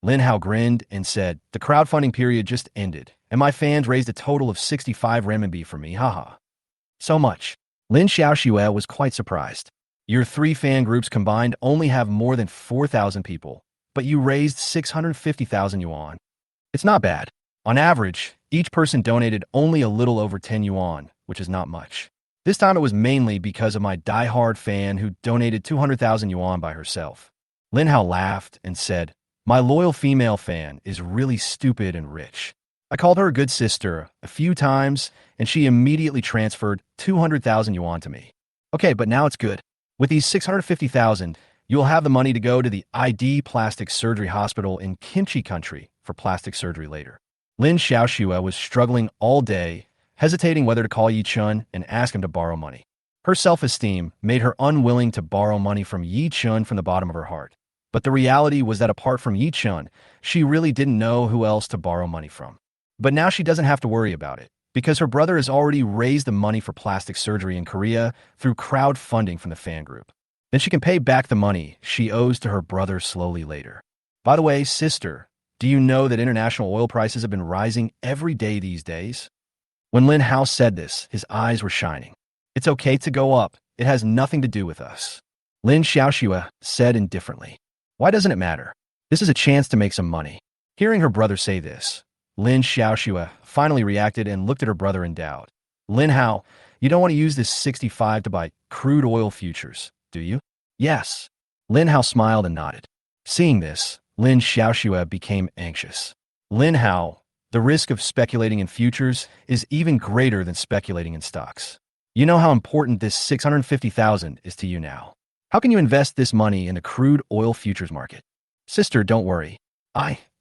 Lin Hao grinned and said, the crowdfunding period just ended, and my fans raised a total of 65 renminbi for me, haha. So much. Lin Xiaoxue was quite surprised. Your 3 fan groups combined only have more than 4,000 people, but you raised 650,000 yuan. It's not bad. On average, each person donated only a little over 10 yuan, which is not much. This time it was mainly because of my die-hard fan who donated 200,000 yuan by herself. Lin Hao laughed and said, my loyal female fan is really stupid and rich. I called her a good sister a few times, and she immediately transferred 200,000 yuan to me. Okay, but now it's good. With these 650,000, you'll have the money to go to the ID Plastic Surgery Hospital in Kimchi Country for plastic surgery later. Lin Xiaoxue was struggling all day, hesitating whether to call Ye Chun and ask him to borrow money. Her self-esteem made her unwilling to borrow money from Ye Chun from the bottom of her heart. But the reality was that apart from Ye Chun, she really didn't know who else to borrow money from. But now she doesn't have to worry about it, because her brother has already raised the money for plastic surgery in Korea through crowdfunding from the fan group. Then she can pay back the money she owes to her brother slowly later. By the way, sister, do you know that international oil prices have been rising every day these days? When Lin Hao said this, his eyes were shining. It's okay to go up. It has nothing to do with us. Lin Xiaoxue said indifferently. Why doesn't it matter? This is a chance to make some money. Hearing her brother say this, Lin Xiaoxue finally reacted and looked at her brother in doubt. Lin Hao, you don't want to use this 65 to buy crude oil futures, do you? Yes. Lin Hao smiled and nodded. Seeing this, Lin Xiaoxue became anxious. Lin Hao, the risk of speculating in futures is even greater than speculating in stocks. You know how important this 650,000 is to you now. How can you invest this money in the crude oil futures market? Sister, don't worry.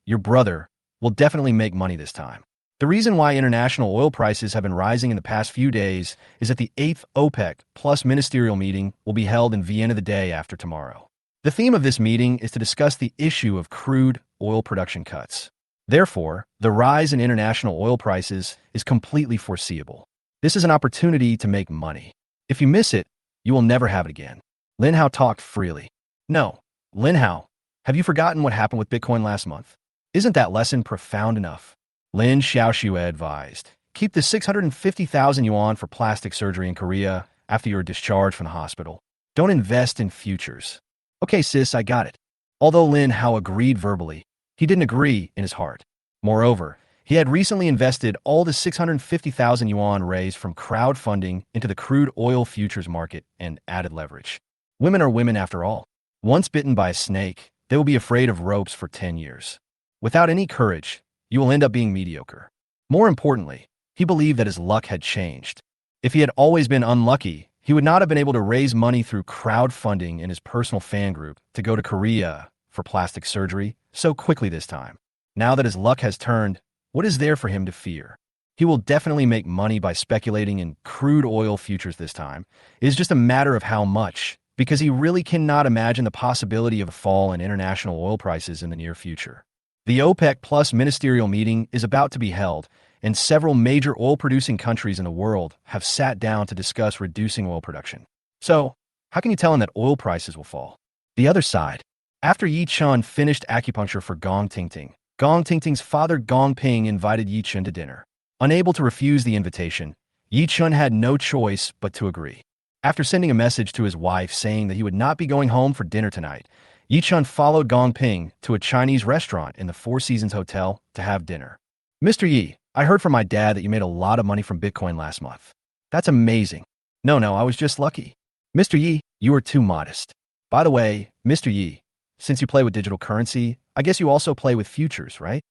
Your brother, will definitely make money this time. The reason why international oil prices have been rising in the past few days is that the 8th OPEC plus ministerial meeting will be held in Vienna the day after tomorrow. The theme of this meeting is to discuss the issue of crude oil production cuts. Therefore, the rise in international oil prices is completely foreseeable. This is an opportunity to make money. If you miss it, you will never have it again. Lin Hao talked freely. No, Lin Hao, have you forgotten what happened with Bitcoin last month? Isn't that lesson profound enough? Lin Xiaoxue advised, keep the 650,000 yuan for plastic surgery in Korea after you are discharged from the hospital. Don't invest in futures. Okay, sis, I got it. Although Lin Hao agreed verbally, he didn't agree in his heart. Moreover, he had recently invested all the 650,000 yuan raised from crowdfunding into the crude oil futures market and added leverage. Women are women after all. Once bitten by a snake, they will be afraid of ropes for 10 years. Without any courage, you will end up being mediocre. More importantly, he believed that his luck had changed. If he had always been unlucky, he would not have been able to raise money through crowdfunding in his personal fan group to go to Korea for plastic surgery so quickly this time. Now that his luck has turned, what is there for him to fear? He will definitely make money by speculating in crude oil futures this time. It is just a matter of how much, because he really cannot imagine the possibility of a fall in international oil prices in the near future. The OPEC Plus ministerial meeting is about to be held, and several major oil-producing countries in the world have sat down to discuss reducing oil production. So, how can you tell him that oil prices will fall? The other side. After Ye Chun finished acupuncture for Gong Tingting's father Gong Ping invited Ye Chun to dinner. Unable to refuse the invitation, Ye Chun had no choice but to agree. After sending a message to his wife saying that he would not be going home for dinner tonight, Ye Chun followed Gong Ping to a Chinese restaurant in the Four Seasons Hotel to have dinner. Mr. Yi, I heard from my dad that you made a lot of money from Bitcoin last month. That's amazing. No, I was just lucky. Mr. Yi, you are too modest. By the way, Mr. Yi, since you play with digital currency, I guess you also play with futures, right?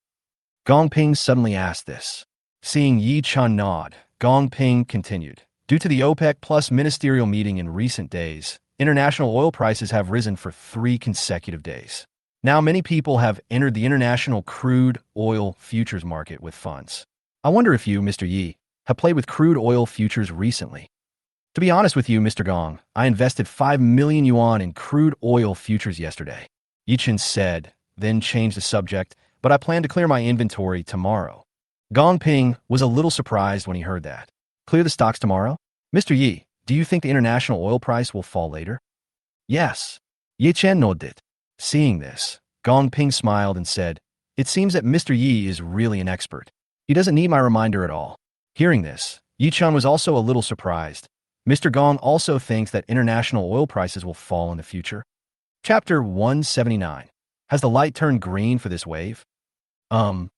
Gong Ping suddenly asked this. Seeing Ye Chun nod, Gong Ping continued. Due to the OPEC Plus ministerial meeting in recent days, international oil prices have risen for 3 consecutive days. Now many people have entered the international crude oil futures market with funds. I wonder if you, Mr. Yi, have played with crude oil futures recently. To be honest with you, Mr. Gong, I invested 5 million yuan in crude oil futures yesterday. Ye Chun said, then changed the subject, but I plan to clear my inventory tomorrow. Gong Ping was a little surprised when he heard that. Clear the stocks tomorrow? Mr. Yi, do you think the international oil price will fall later? Yes. Ye Chen nodded. Seeing this, Gong Ping smiled and said, it seems that Mr. Yi is really an expert. He doesn't need my reminder at all. Hearing this, Ye Chun was also a little surprised. Mr. Gong also thinks that international oil prices will fall in the future. Chapter 179. Has the light turned green for this wave? Gong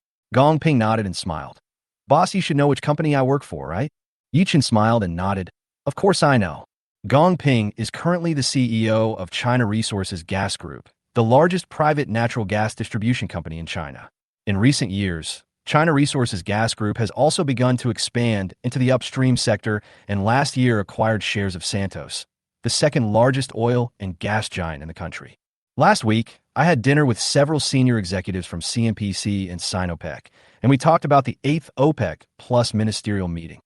Ping nodded and smiled. Boss, you should know which company I work for, right? Ye Chun smiled and nodded. Of course I know. Gong Ping is currently the CEO of China Resources Gas Group, the largest private natural gas distribution company in China. In recent years, China Resources Gas Group has also begun to expand into the upstream sector and last year acquired shares of Santos, the second largest oil and gas giant in the country. Last week, I had dinner with several senior executives from CNPC and Sinopec, and we talked about the 8th OPEC plus ministerial meeting.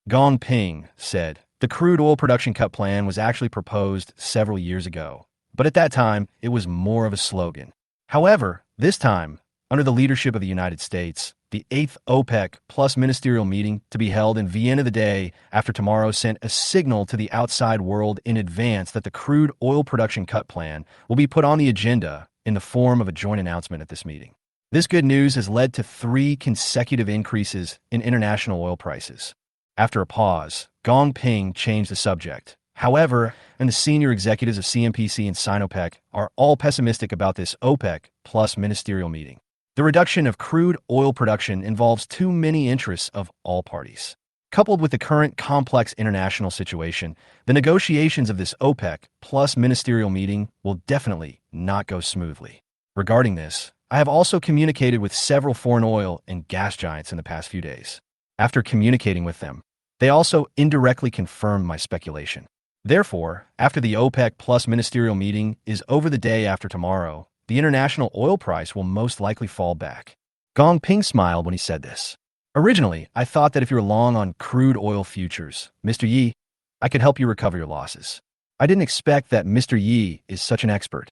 Gong Ping said, the crude oil production cut plan was actually proposed several years ago, but at that time, it was more of a slogan. However, this time, under the leadership of the United States, the 8th OPEC plus ministerial meeting to be held in Vienna the day after tomorrow sent a signal to the outside world in advance that the crude oil production cut plan will be put on the agenda in the form of a joint announcement at this meeting. This good news has led to 3 consecutive increases in international oil prices. After a pause, Gong Ping changed the subject. However, and the senior executives of CNPC and Sinopec are all pessimistic about this OPEC plus ministerial meeting. The reduction of crude oil production involves too many interests of all parties. Coupled with the current complex international situation, the negotiations of this OPEC plus ministerial meeting will definitely not go smoothly. Regarding this, I have also communicated with several foreign oil and gas giants in the past few days. After communicating with them, they also indirectly confirmed my speculation. Therefore, after the OPEC Plus ministerial meeting is over the day after tomorrow, the international oil price will most likely fall back. Gong Ping smiled when he said this. Originally, I thought that if you're long on crude oil futures, Mr. Yi, I could help you recover your losses. I didn't expect that Mr. Yi is such an expert.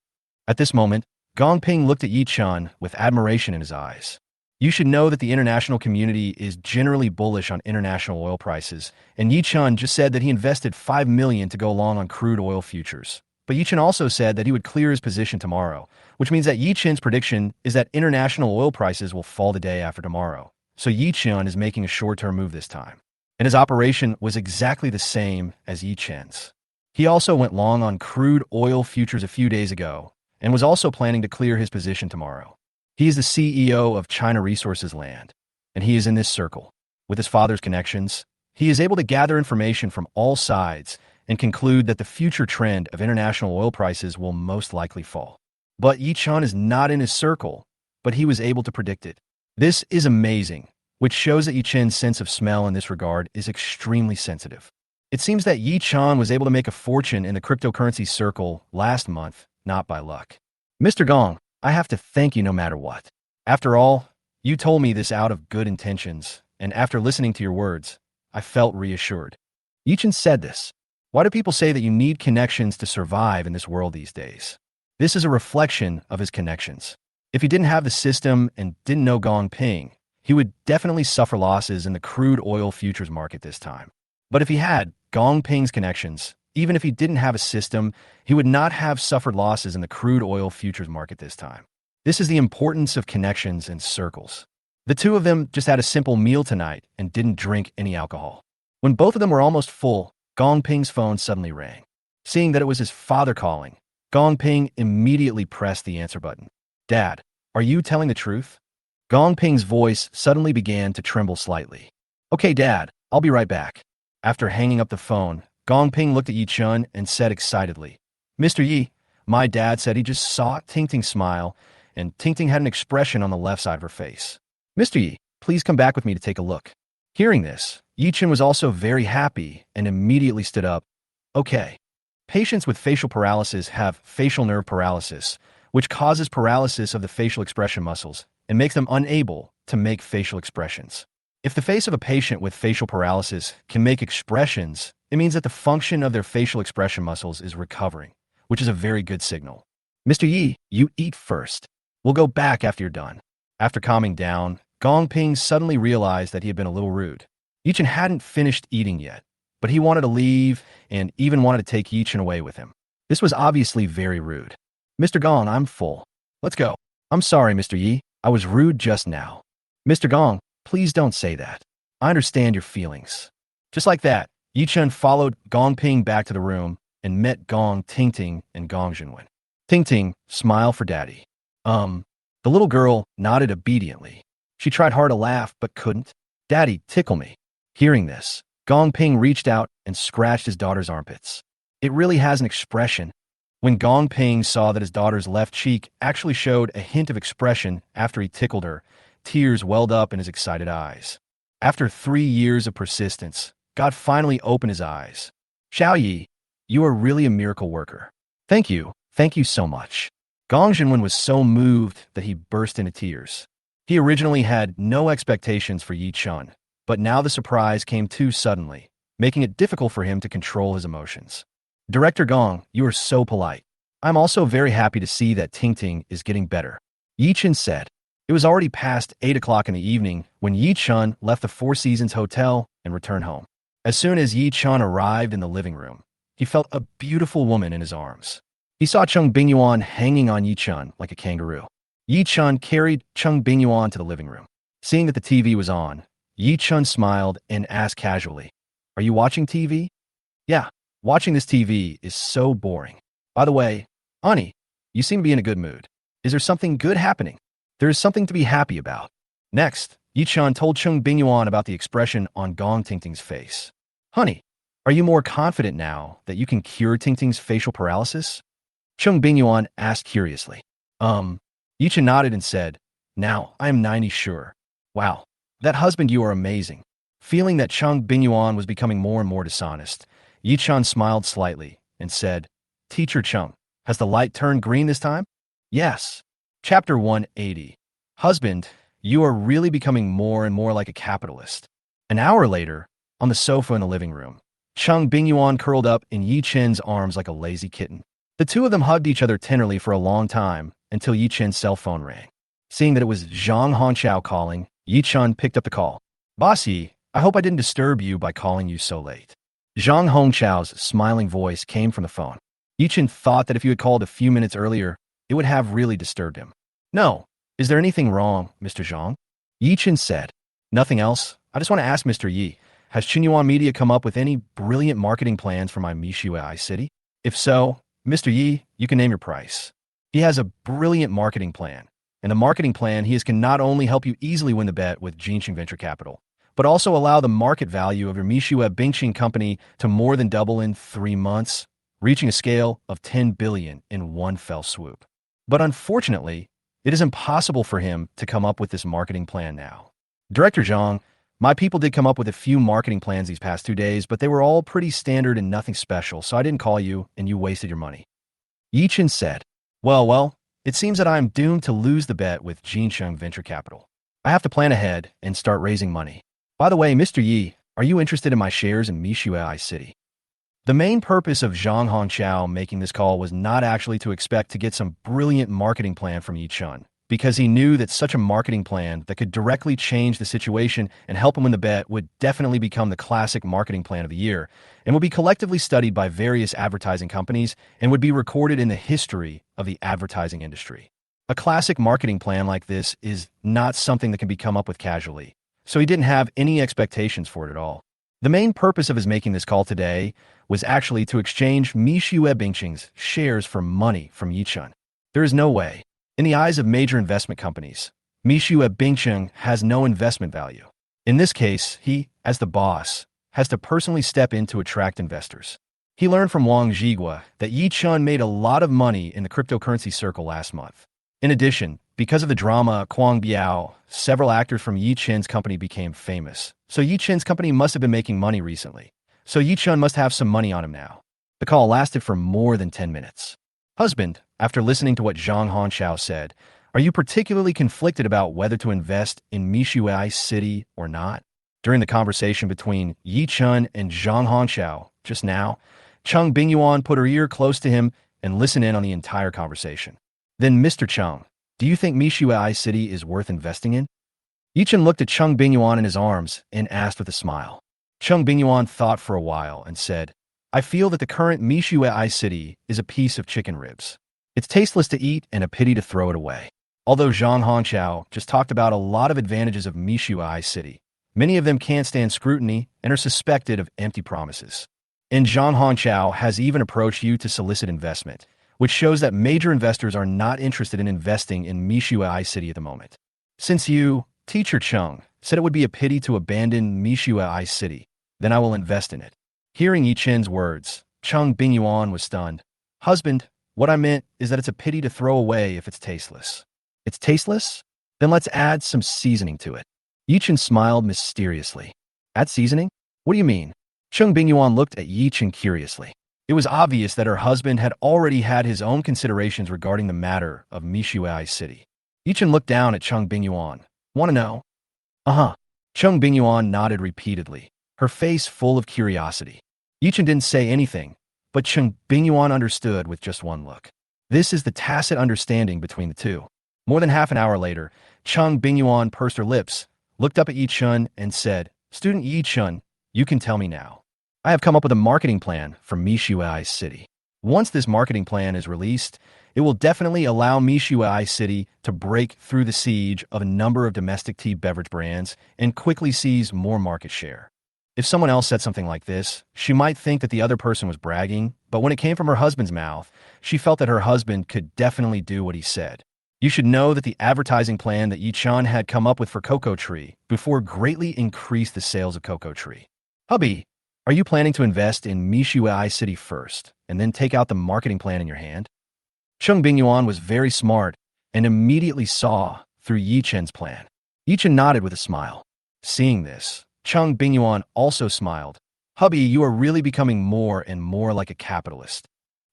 At this moment, Gong Ping looked at Ye Chun with admiration in his eyes. You should know that the international community is generally bullish on international oil prices, and Ye Chun just said that he invested $5 million to go long on crude oil futures. But Ye Chun also said that he would clear his position tomorrow, which means that Ye Chun's prediction is that international oil prices will fall the day after tomorrow. So Ye Chun is making a short-term move this time. And his operation was exactly the same as Ye Chun's. He also went long on crude oil futures a few days ago, and was also planning to clear his position tomorrow. He is the CEO of China Resources Land, and he is in this circle. With his father's connections, he is able to gather information from all sides and conclude that the future trend of international oil prices will most likely fall. But Ye Chun is not in his circle, but he was able to predict it. This is amazing, which shows that Ye Chun's sense of smell in this regard is extremely sensitive. It seems that Ye Chun was able to make a fortune in the cryptocurrency circle last month, not by luck. Mr. Gong, I have to thank you no matter what. After all, you told me this out of good intentions, and after listening to your words, I felt reassured. Ye Chun said this. Why do people say that you need connections to survive in this world these days? This is a reflection of his connections. If he didn't have the system and didn't know Gong Ping, he would definitely suffer losses in the crude oil futures market this time. But if he had Gong Ping's connections, even if he didn't have a system, he would not have suffered losses in the crude oil futures market this time. This is the importance of connections and circles. The two of them just had a simple meal tonight and didn't drink any alcohol. When both of them were almost full, Gong Ping's phone suddenly rang. Seeing that it was his father calling, Gong Ping immediately pressed the answer button. Dad, are you telling the truth? Gong Ping's voice suddenly began to tremble slightly. Okay, Dad, I'll be right back. After hanging up the phone, Gong Ping looked at Ye Chun and said excitedly, Mr. Yi, my dad said he just saw Ting smile, and Ting had an expression on the left side of her face. Mr. Yi, please come back with me to take a look. Hearing this, Ye Chun was also very happy and immediately stood up. Okay. Patients with facial paralysis have facial nerve paralysis, which causes paralysis of the facial expression muscles and makes them unable to make facial expressions. If the face of a patient with facial paralysis can make expressions, it means that the function of their facial expression muscles is recovering, which is a very good signal. Mr. Yi, you eat first. We'll go back after you're done. After calming down, Gong Ping suddenly realized that he had been a little rude. Ye Chun hadn't finished eating yet, but he wanted to leave and even wanted to take Ye Chun away with him. This was obviously very rude. Mr. Gong, I'm full. Let's go. I'm sorry, Mr. Yi. I was rude just now. Mr. Gong, please don't say that. I understand your feelings. Just like that, Ye Chun followed Gong Ping back to the room and met Gong Ting and Gong Jinwen. Ting, smile for daddy. The little girl nodded obediently. She tried hard to laugh but couldn't. Daddy, tickle me. Hearing this, Gong Ping reached out and scratched his daughter's armpits. It really has an expression. When Gong Ping saw that his daughter's left cheek actually showed a hint of expression after he tickled her, tears welled up in his excited eyes. After 3 years of persistence, God finally opened his eyes. Xiao Yi, you are really a miracle worker. Thank you so much. Gong Jinwen was so moved that he burst into tears. He originally had no expectations for Ye Chun, but now the surprise came too suddenly, making it difficult for him to control his emotions. Director Gong, you are so polite. I'm also very happy to see that Ting is getting better. Ye Chun said. It was already past 8 o'clock in the evening when Ye Chun left the Four Seasons Hotel and returned home. As soon as Ye Chun arrived in the living room, he felt a beautiful woman in his arms. He saw Cheng Bingyuan hanging on Ye Chun like a kangaroo. Ye Chun carried Cheng Bingyuan to the living room. Seeing that the TV was on, Ye Chun smiled and asked casually, Are you watching TV? Yeah, watching this TV is so boring. By the way, honey, you seem to be in a good mood. Is there something good happening? There is something to be happy about. Next, Ye Chun told Cheng Bingyuan about the expression on Gong Ting's face. Honey, are you more confident now that you can cure Ting's facial paralysis? Cheng Bingyuan asked curiously. Ye Chun nodded and said, "Now, I am 90 sure. Wow, that husband you are amazing." Feeling that Cheng Bingyuan was becoming more and more dishonest, Ye Chun smiled slightly and said, "Teacher Chung, has the light turned green this time?" "Yes." Chapter 180. Husband, you are really becoming more and more like a capitalist. An hour later, on the sofa in the living room, Cheng Bingyuan curled up in Yi Chen's arms like a lazy kitten. The two of them hugged each other tenderly for a long time until Yi Chen's cell phone rang. Seeing that it was Zhang Hongqiao calling, Yi Chun picked up the call. "Boss Yi, I hope I didn't disturb you by calling you so late." Zhang Hongqiao's smiling voice came from the phone. Yi Chun thought that if you had called a few minutes earlier, it would have really disturbed him. "No. Is there anything wrong, Mr. Zhang?" Yi Chun said. "Nothing else. I just want to ask Mr. Yi, has Qinyuan Media come up with any brilliant marketing plans for my Mishui City? If so, Mr. Yi, you can name your price. He has a brilliant marketing plan, and the marketing plan he can not only help you easily win the bet with Jinxing Venture Capital, but also allow the market value of your Mishui Bingxing company to more than double in 3 months, reaching a scale of 10 billion in one fell swoop. But unfortunately, it is impossible for him to come up with this marketing plan now. Director Zhang, my people did come up with a few marketing plans these past 2 days, but they were all pretty standard and nothing special, so I didn't call you, and you wasted your money." Yi Chun said, Well, it seems that I am doomed to lose the bet with Jinxing Venture Capital. I have to plan ahead and start raising money. By the way, Mr. Yi, are you interested in my shares in Mishui City?" The main purpose of Zhang Hongqiao making this call was not actually to expect to get some brilliant marketing plan from Yi Chun, because he knew that such a marketing plan that could directly change the situation and help him win the bet would definitely become the classic marketing plan of the year and would be collectively studied by various advertising companies and would be recorded in the history of the advertising industry. A classic marketing plan like this is not something that can be come up with casually, so he didn't have any expectations for it at all. The main purpose of his making this call today was actually to exchange Mishui Bingxing's shares for money from Yi Chun. There is no way. In the eyes of major investment companies, Mishui Bingxing has no investment value. In this case, he, as the boss, has to personally step in to attract investors. He learned from Wang Zhigua that Yi Chun made a lot of money in the cryptocurrency circle last month. In addition, because of the drama Kuang Biao, several actors from Yi Chun's company became famous. So Yi Chun's company must have been making money recently. So Yi Chun must have some money on him now. The call lasted for more than 10 minutes. Husband, after listening to what Zhang Hongqiao said, are you particularly conflicted about whether to invest in Mishui City or not? During the conversation between Yi Chun and Zhang Hongqiao just now, Cheng Bingyuan put her ear close to him and listened in on the entire conversation. Then, Mr. Chung, do you think Mishui City is worth investing in? Yi Chun looked at Cheng Bingyuan in his arms and asked with a smile. Cheng Bingyuan thought for a while and said, I feel that the current Mishui City is a piece of chicken ribs. It's tasteless to eat and a pity to throw it away. Although Zhang Hongqiao just talked about a lot of advantages of Mishui City, many of them can't stand scrutiny and are suspected of empty promises. And Zhang Hongqiao has even approached you to solicit investment, which shows that major investors are not interested in investing in Mishui City at the moment. Since you, Teacher Chung, said it would be a pity to abandon Mishui City, then I will invest in it. Hearing Yi Chen's words, Cheng Bingyuan was stunned. Husband, what I meant is that it's a pity to throw away if it's tasteless. It's tasteless? Then let's add some seasoning to it. Yi Chen smiled mysteriously. Add seasoning? What do you mean? Cheng Bingyuan looked at Yi Chen curiously. It was obvious that her husband had already had his own considerations regarding the matter of Mishui City. Yi Chen looked down at Cheng Bingyuan. Want to know? Uh-huh. Cheng Bingyuan nodded repeatedly, her face full of curiosity. Yi Chen didn't say anything, but Cheng Bingyuan understood with just one look. This is the tacit understanding between the two. More than half an hour later, Cheng Bingyuan pursed her lips, looked up at Yi Chun, and said, Student Yi Chun, you can tell me now. I have come up with a marketing plan for Mishui City. Once this marketing plan is released, it will definitely allow Mishui City to break through the siege of a number of domestic tea beverage brands and quickly seize more market share. If someone else said something like this, she might think that the other person was bragging, but when it came from her husband's mouth, she felt that her husband could definitely do what he said. You should know that the advertising plan that Yi Chun had come up with for Cocoa Tree before greatly increased the sales of Cocoa Tree. Hubby, are you planning to invest in Mishui City first, and then take out the marketing plan in your hand? Cheng Bingyuan was very smart and immediately saw through Ye Chun's plan. Ye Chun nodded with a smile. Seeing this, Cheng Bingyuan also smiled. Hubby, you are really becoming more and more like a capitalist.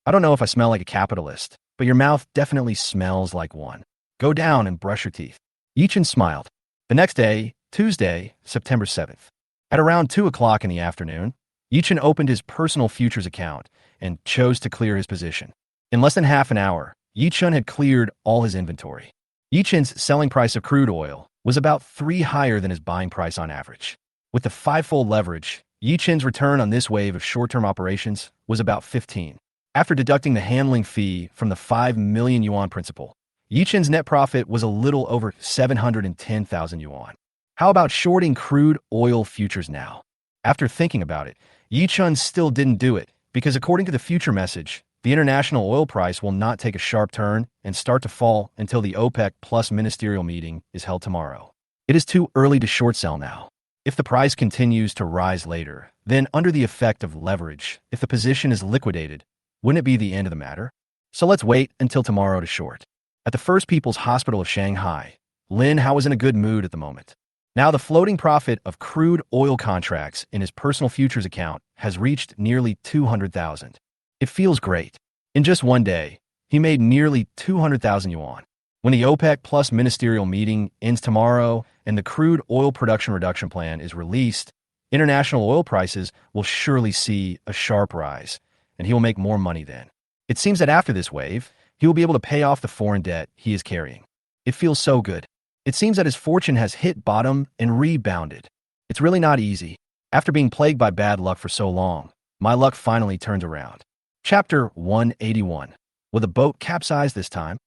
I don't know if I smell like a capitalist, but your mouth definitely smells like one. Go down and brush your teeth. Ye Chun smiled. The next day, Tuesday, September 7th. At around 2 o'clock in the afternoon, Ye Chun opened his personal futures account and chose to clear his position. In less than half an hour, Ye Chun had cleared all his inventory. Ye Chun's selling price of crude oil was about 3 higher than his buying price on average. With the 5-fold leverage, Ye Chun's return on this wave of short-term operations was about 15. After deducting the handling fee from the 5 million yuan principal, Ye Chun's net profit was a little over 710,000 yuan. How about shorting crude oil futures now? After thinking about it, Ye Chun still didn't do it because according to the future message, the international oil price will not take a sharp turn and start to fall until the OPEC Plus ministerial meeting is held tomorrow. It is too early to short sell now. If the price continues to rise later, then under the effect of leverage, if the position is liquidated, wouldn't it be the end of the matter? So let's wait until tomorrow to short. At the First People's Hospital of Shanghai, Lin Xiaoxue was in a good mood at the moment. Now the floating profit of crude oil contracts in his personal futures account has reached nearly 200,000. It feels great. In just one day, he made nearly 200,000 yuan. When the OPEC Plus ministerial meeting ends tomorrow and the crude oil production reduction plan is released, international oil prices will surely see a sharp rise, and he will make more money then. It seems that after this wave, he will be able to pay off the foreign debt he is carrying. It feels so good. It seems that his fortune has hit bottom and rebounded. It's really not easy. After being plagued by bad luck for so long, my luck finally turns around. Chapter 181. Will the boat capsize this time?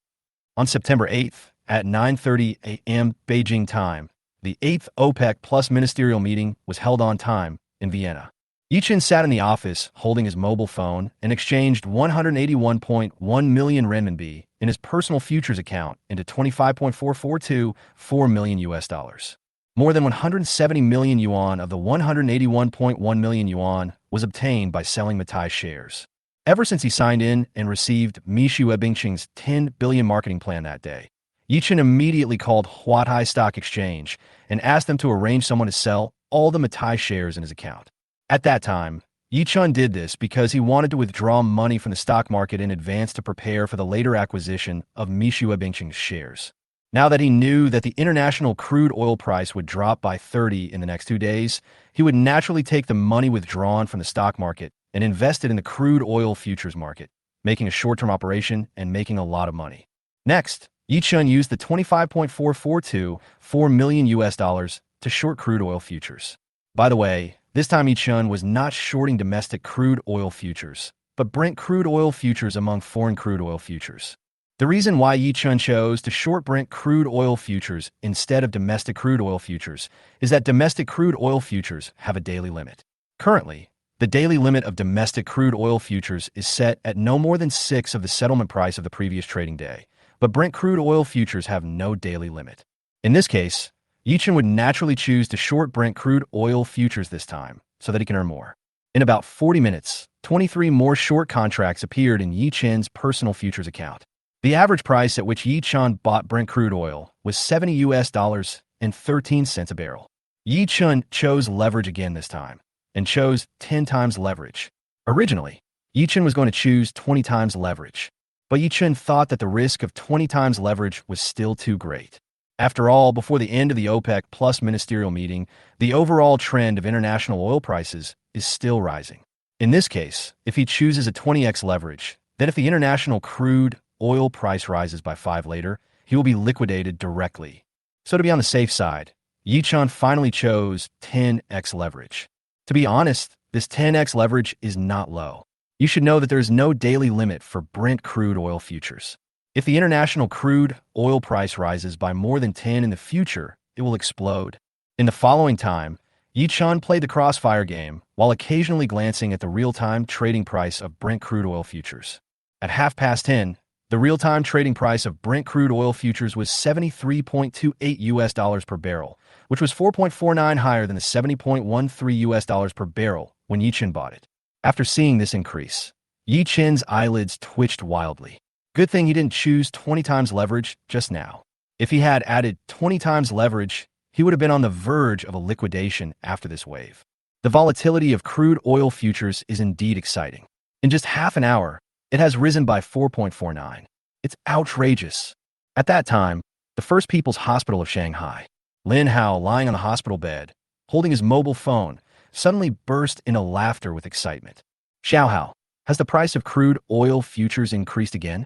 On September 8th, at 9:30 a.m. Beijing time, the 8th OPEC Plus ministerial meeting was held on time in Vienna. Ye Chun sat in the office holding his mobile phone and exchanged 181.1 million renminbi in his personal futures account into 25.442 million US dollars. More than 170 million yuan of the 181.1 million yuan was obtained by selling Matai shares. Ever since he signed in and received Mi Bingqing's 10 billion marketing plan that day, Ye Chun immediately called Huatai Stock Exchange and asked them to arrange someone to sell all the Matai shares in his account. At that time, Ye Chun did this because he wanted to withdraw money from the stock market in advance to prepare for the later acquisition of Mi Bingqing's shares. Now that he knew that the international crude oil price would drop by 30 in the next 2 days, he would naturally take the money withdrawn from the stock market and invest it in the crude oil futures market, making a short-term operation and making a lot of money. Next, Ye Chun used the 25.442 million US dollars to short crude oil futures. By the way, this time Ye Chun was not shorting domestic crude oil futures, but Brent crude oil futures among foreign crude oil futures. The reason why Ye Chun chose to short Brent crude oil futures instead of domestic crude oil futures is that domestic crude oil futures have a daily limit. Currently, the daily limit of domestic crude oil futures is set at no more than 6 of the settlement price of the previous trading day, but Brent crude oil futures have no daily limit. In this case, Ye Chun would naturally choose to short Brent crude oil futures this time so that he can earn more. In about 40 minutes, 23 more short contracts appeared in Ye Chun's personal futures account. The average price at which Ye Chun bought Brent crude oil was $70 and 13 cents a barrel. Ye Chun chose leverage again this time and chose 10 times leverage. Originally, Ye Chun was going to choose 20 times leverage, but Ye Chun thought that the risk of 20 times leverage was still too great. After all, before the end of the OPEC Plus ministerial meeting, the overall trend of international oil prices is still rising. In this case, if he chooses a 20x leverage, then if the international crude oil price rises by 5 later, he will be liquidated directly. So to be on the safe side, Ye Chun finally chose 10x leverage. To be honest, this 10x leverage is not low. You should know that there is no daily limit for Brent crude oil futures. If the international crude oil price rises by more than 10 in the future, it will explode. In the following time, Ye Chun played the crossfire game while occasionally glancing at the real-time trading price of Brent crude oil futures. At 10:30, the real-time trading price of Brent crude oil futures was $73.28 US dollars per barrel, which was 4.49 higher than the $70.13 US dollars per barrel when Ye Chun bought it. After seeing this increase, Ye Chun's eyelids twitched wildly. Good thing he didn't choose 20 times leverage just now. If he had added 20 times leverage, he would have been on the verge of a liquidation after this wave. The volatility of crude oil futures is indeed exciting. In just half an hour, it has risen by 4.49. It's outrageous. At that time, the First People's Hospital of Shanghai, Lin Hao, lying on the hospital bed, holding his mobile phone, suddenly burst into laughter with excitement. Xiaohao, has the price of crude oil futures increased again?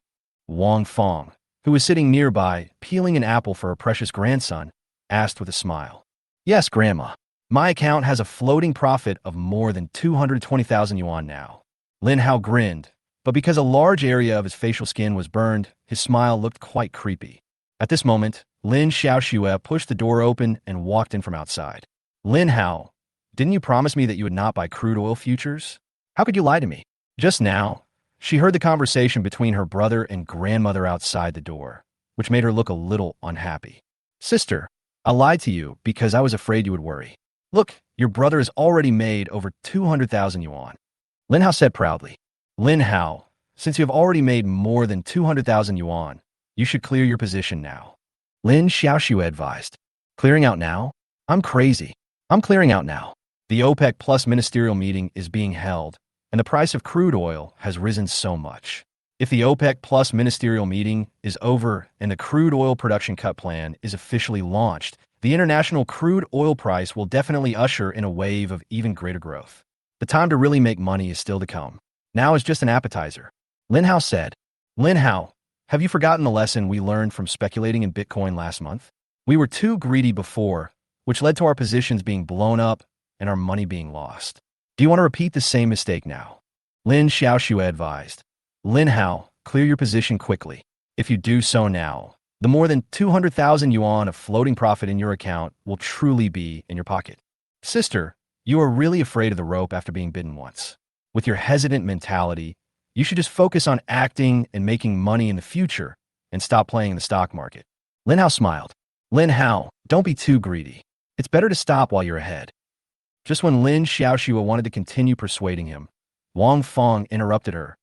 Wang Fong, who was sitting nearby, peeling an apple for her precious grandson, asked with a smile. Yes, Grandma. My account has a floating profit of more than 220,000 yuan now. Lin Hao grinned, but because a large area of his facial skin was burned, his smile looked quite creepy. At this moment, Lin Xiaoxue pushed the door open and walked in from outside. Lin Hao, didn't you promise me that you would not buy crude oil futures? How could you lie to me? Just now, she heard the conversation between her brother and grandmother outside the door, which made her look a little unhappy. Sister, I lied to you because I was afraid you would worry. Look, your brother has already made over 200,000 yuan. Lin Hao said proudly. Lin Hao, since you have already made more than 200,000 yuan, you should clear your position now. Lin Xiaoxue advised. Clearing out now? I'm crazy. I'm clearing out now. The OPEC Plus ministerial meeting is being held, and the price of crude oil has risen so much. If the OPEC Plus ministerial meeting is over and the crude oil production cut plan is officially launched, the international crude oil price will definitely usher in a wave of even greater growth. The time to really make money is still to come. Now is just an appetizer. Lin Hao said. Lin Hao, have you forgotten the lesson we learned from speculating in Bitcoin last month? We were too greedy before, which led to our positions being blown up and our money being lost. Do you want to repeat the same mistake now? Lin Xiaoxue advised. Lin Hao, clear your position quickly. If you do so now, the more than 200,000 yuan of floating profit in your account will truly be in your pocket. Sister, you are really afraid of the rope after being bitten once. With your hesitant mentality, you should just focus on acting and making money in the future and stop playing in the stock market. Lin Hao smiled. Lin Hao, don't be too greedy. It's better to stop while you're ahead. Just when Lin Xiaoxue wanted to continue persuading him, Wang Fong interrupted her.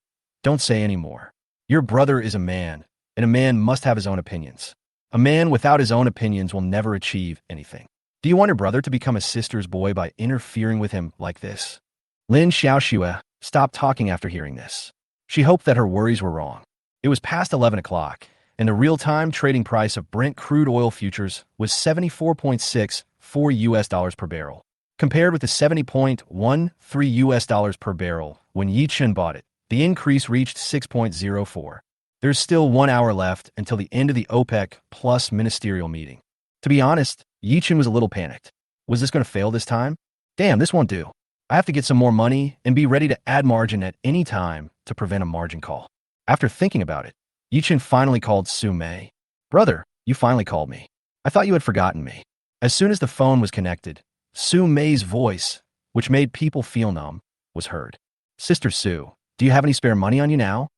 Don't say any more. Your brother is a man, and a man must have his own opinions. A man without his own opinions will never achieve anything. Do you want your brother to become a sister's boy by interfering with him like this? Lin Xiaoxue stopped talking after hearing this. She hoped that her worries were wrong. It was past 11 o'clock, and the real-time trading price of Brent crude oil futures was 74.64 US dollars per barrel, compared with the 70.13 US dollars per barrel when Ye Chun bought it. The increase reached 6.04. There's still 1 hour left until the end of the OPEC Plus ministerial meeting. To be honest, Ye Chun was a little panicked. Was this going to fail this time? Damn, this won't do. I have to get some more money and be ready to add margin at any time to prevent a margin call. After thinking about it, Ye Chun finally called Su Mei. Brother, you finally called me. I thought you had forgotten me. As soon as the phone was connected, Su Mei's voice, which made people feel numb, was heard. Sister Su, do you have any spare money on you now?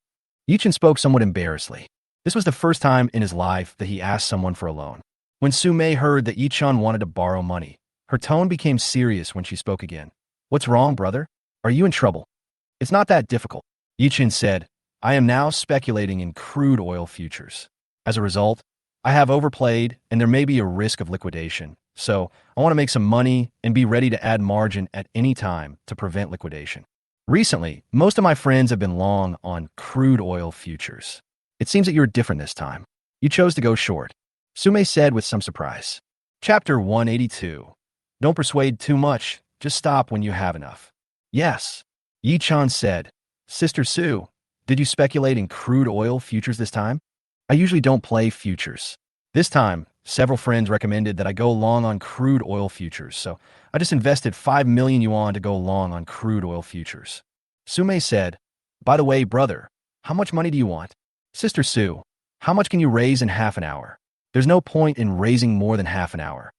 Ye Chun spoke somewhat embarrassedly. This was the first time in his life that he asked someone for a loan. When Su Mei heard that Ye Chun wanted to borrow money, her tone became serious when she spoke again. What's wrong, brother? Are you in trouble? It's not that difficult. Ye Chun said, I am now speculating in crude oil futures. As a result, I have overplayed and there may be a risk of liquidation. So I want to make some money and be ready to add margin at any time to prevent liquidation. Recently, most of my friends have been long on crude oil futures. It seems that you're different this time. You chose to go short. Su Mei said with some surprise. Chapter 182. Don't persuade too much. Just stop when you have enough. Yes. Ye Chun said. Sister Su, did you speculate in crude oil futures this time? I usually don't play futures. This time, several friends recommended that I go long on crude oil futures, so I just invested 5 million yuan to go long on crude oil futures. Su Mei said, by the way, brother, how much money do you want? Sister Su, how much can you raise in half an hour? There's no point in raising more than half an hour.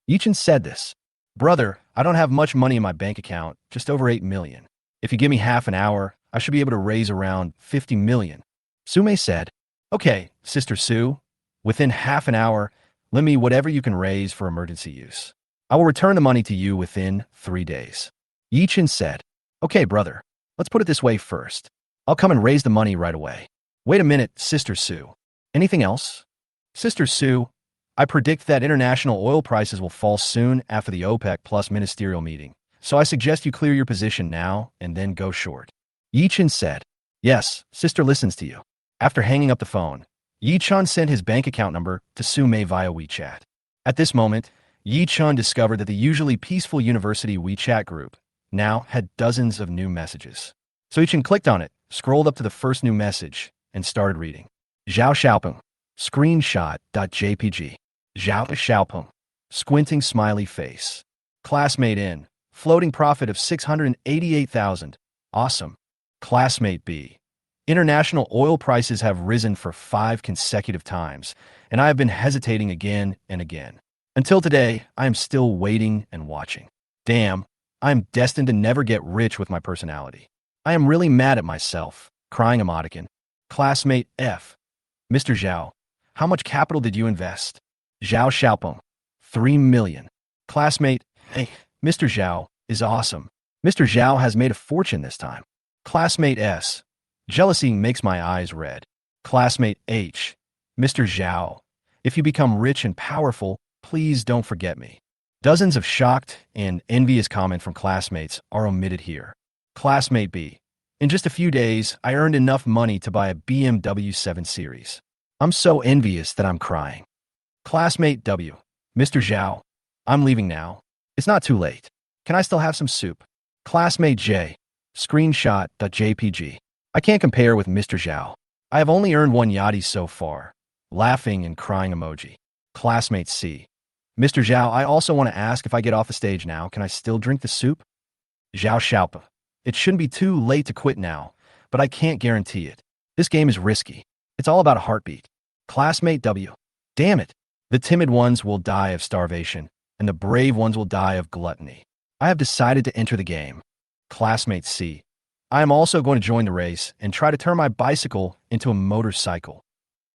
Ye Chun said this. Brother, I don't have much money in my bank account, just over 8 million. If you give me half an hour, I should be able to raise around 50 million. Su Mei said, okay, Sister Su, within half an hour, lend me whatever you can raise for emergency use. I will return the money to you within 3 days. Ye Chun said, okay, brother, let's put it this way first. I'll come and raise the money right away. Wait a minute, Sister Sue. Anything else? Sister Sue, I predict that international oil prices will fall soon after the OPEC Plus ministerial meeting, so I suggest you clear your position now and then go short. Ye Chun said. Yes, Sister listens to you. After hanging up the phone, Ye Chun sent his bank account number to Sue Mei via WeChat. At this moment, Ye Chun discovered that the usually peaceful university WeChat group now had dozens of new messages. So Ye Chun clicked on it, scrolled up to the first new message, and started reading. Zhao Xiaopeng, screenshot.jpg. Zhao Xiaopeng, squinting smiley face. Classmate in, floating profit of 688,000. Awesome. Classmate B. International oil prices have risen for 5 consecutive times, and I have been hesitating again and again. Until today, I am still waiting and watching. Damn, I am destined to never get rich with my personality. I am really mad at myself. Crying emoticon. Classmate F. Mr. Zhao, how much capital did you invest? Zhao Xiaopeng, 3 million. Classmate, hey, Mr. Zhao is awesome. Mr. Zhao has made a fortune this time. Classmate S. Jealousy makes my eyes red. Classmate H. Mr. Zhao, if you become rich and powerful, please don't forget me. Dozens of shocked and envious comments from classmates are omitted here. Classmate B. In just a few days, I earned enough money to buy a BMW 7 Series. I'm so envious that I'm crying. Classmate W. Mr. Zhao, I'm leaving now. It's not too late. Can I still have some soup? Classmate J. Screenshot.jpg. I can't compare with Mr. Zhao. I have only earned 1 yachty so far. Laughing and crying emoji. Classmate C. Mr. Zhao, I also want to ask if I get off the stage now, can I still drink the soup? Zhao Xiaopa. It shouldn't be too late to quit now, but I can't guarantee it. This game is risky. It's all about a heartbeat. Classmate W. Damn it. The timid ones will die of starvation, and the brave ones will die of gluttony. I have decided to enter the game. Classmate C. I am also going to join the race and try to turn my bicycle into a motorcycle.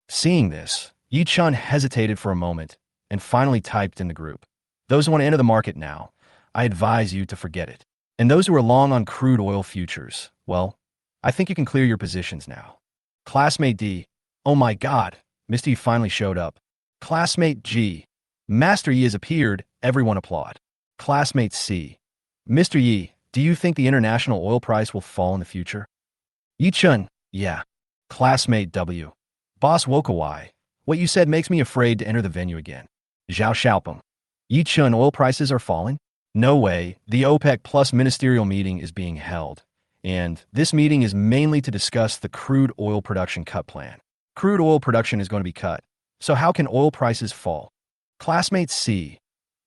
Seeing this, Ye Chun hesitated for a moment and finally typed in the group. Those who want to enter the market now, I advise you to forget it. And those who are long on crude oil futures, well, I think you can clear your positions now. Classmate D. Oh my God, Mr. Yi finally showed up. Classmate G. Master Yi has appeared, everyone applaud. Classmate C. Mr. Yi, do you think the international oil price will fall in the future? Ye Chun, yeah. Classmate W. Boss Wokawai, what you said makes me afraid to enter the venue again. Zhao Xiaopeng. Ye Chun, oil prices are falling? No way, the OPEC Plus ministerial meeting is being held, and this meeting is mainly to discuss the crude oil production cut plan. Crude oil production is going to be cut, so how can oil prices fall? Classmate C.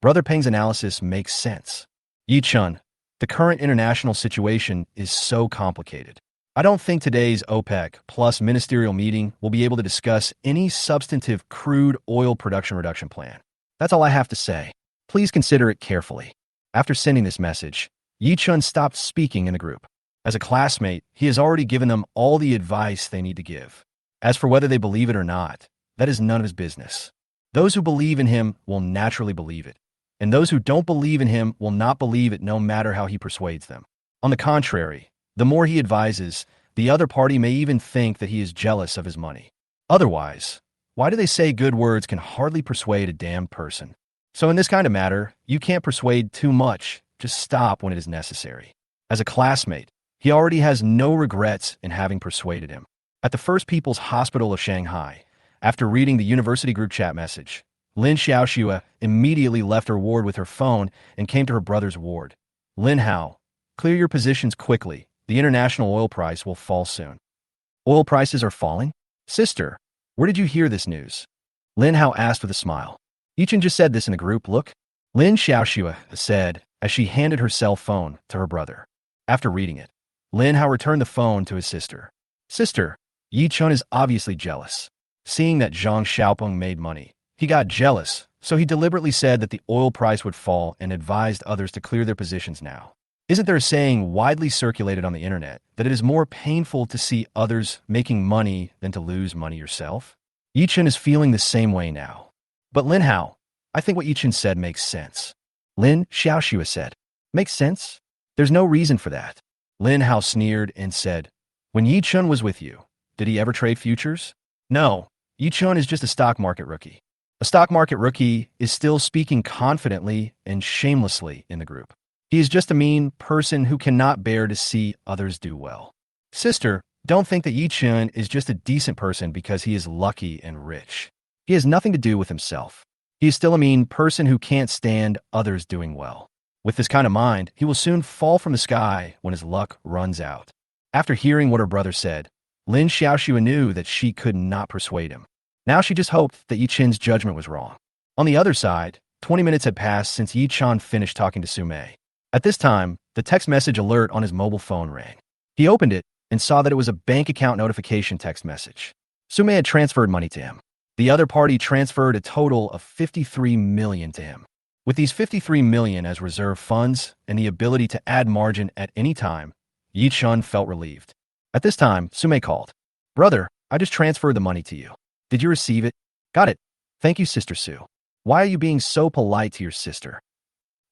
Brother Peng's analysis makes sense. Ye Chun, the current international situation is so complicated. I don't think today's OPEC Plus ministerial meeting will be able to discuss any substantive crude oil production reduction plan. That's all I have to say. Please consider it carefully. After sending this message, Ye Chun stopped speaking in the group. As a classmate, he has already given them all the advice they need to give. As for whether they believe it or not, that is none of his business. Those who believe in him will naturally believe it, and those who don't believe in him will not believe it no matter how he persuades them. On the contrary, the more he advises, the other party may even think that he is jealous of his money. Otherwise, why do they say good words can hardly persuade a damned person? So in this kind of matter, you can't persuade too much, just stop when it is necessary. As a classmate, he already has no regrets in having persuaded him. At the First People's Hospital of Shanghai, after reading the university group chat message, Lin Xiaoxue immediately left her ward with her phone and came to her brother's ward. Lin Hao, clear your positions quickly. The international oil price will fall soon. Oil prices are falling? Sister, where did you hear this news? Lin Hao asked with a smile. Ye Chun just said this in a group, look. Lin Xiaoxue said as she handed her cell phone to her brother. After reading it, Lin Hao returned the phone to his sister. Sister, Ye Chun is obviously jealous. Seeing that Zhang Xiaopeng made money, he got jealous, so he deliberately said that the oil price would fall and advised others to clear their positions now. Isn't there a saying widely circulated on the internet that it is more painful to see others making money than to lose money yourself? Ye Chun is feeling the same way now. But Lin Hao, I think what Ye Chun said makes sense. Lin Xiaoxue said, makes sense? There's no reason for that. Lin Hao sneered and said, when Ye Chun was with you, Did he ever trade futures? No. Ye Chun is just a stock market rookie. A stock market rookie is still speaking confidently and shamelessly in the group. He is just a mean person who cannot bear to see others do well. Sister, don't think that Ye Chun is just a decent person because he is lucky and rich. He has nothing to do with himself. He is still a mean person who can't stand others doing well. With this kind of mind, he will soon fall from the sky when his luck runs out. After hearing what her brother said, Lin Xiaoxue knew that she could not persuade him. Now she just hoped that Ye Chun's judgment was wrong. On the other side, 20 minutes had passed since Ye Chun finished talking to Sume. At this time, the text message alert on his mobile phone rang. He opened it and saw that it was a bank account notification text message. Sume had transferred money to him. The other party transferred a total of 53 million to him. With these 53 million as reserve funds and the ability to add margin at any time, Ye Chun felt relieved. At this time, Sume called. Brother, I just transferred the money to you. Did you receive it? Got it. Thank you, Sister Sue. Why are you being so polite to your sister?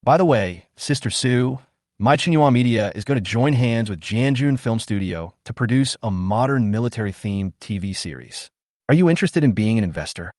By the way, Sister Sue, My Chinua Media is going to join hands with Janjun Film Studio to produce a modern military-themed TV series. Are you interested in being an investor?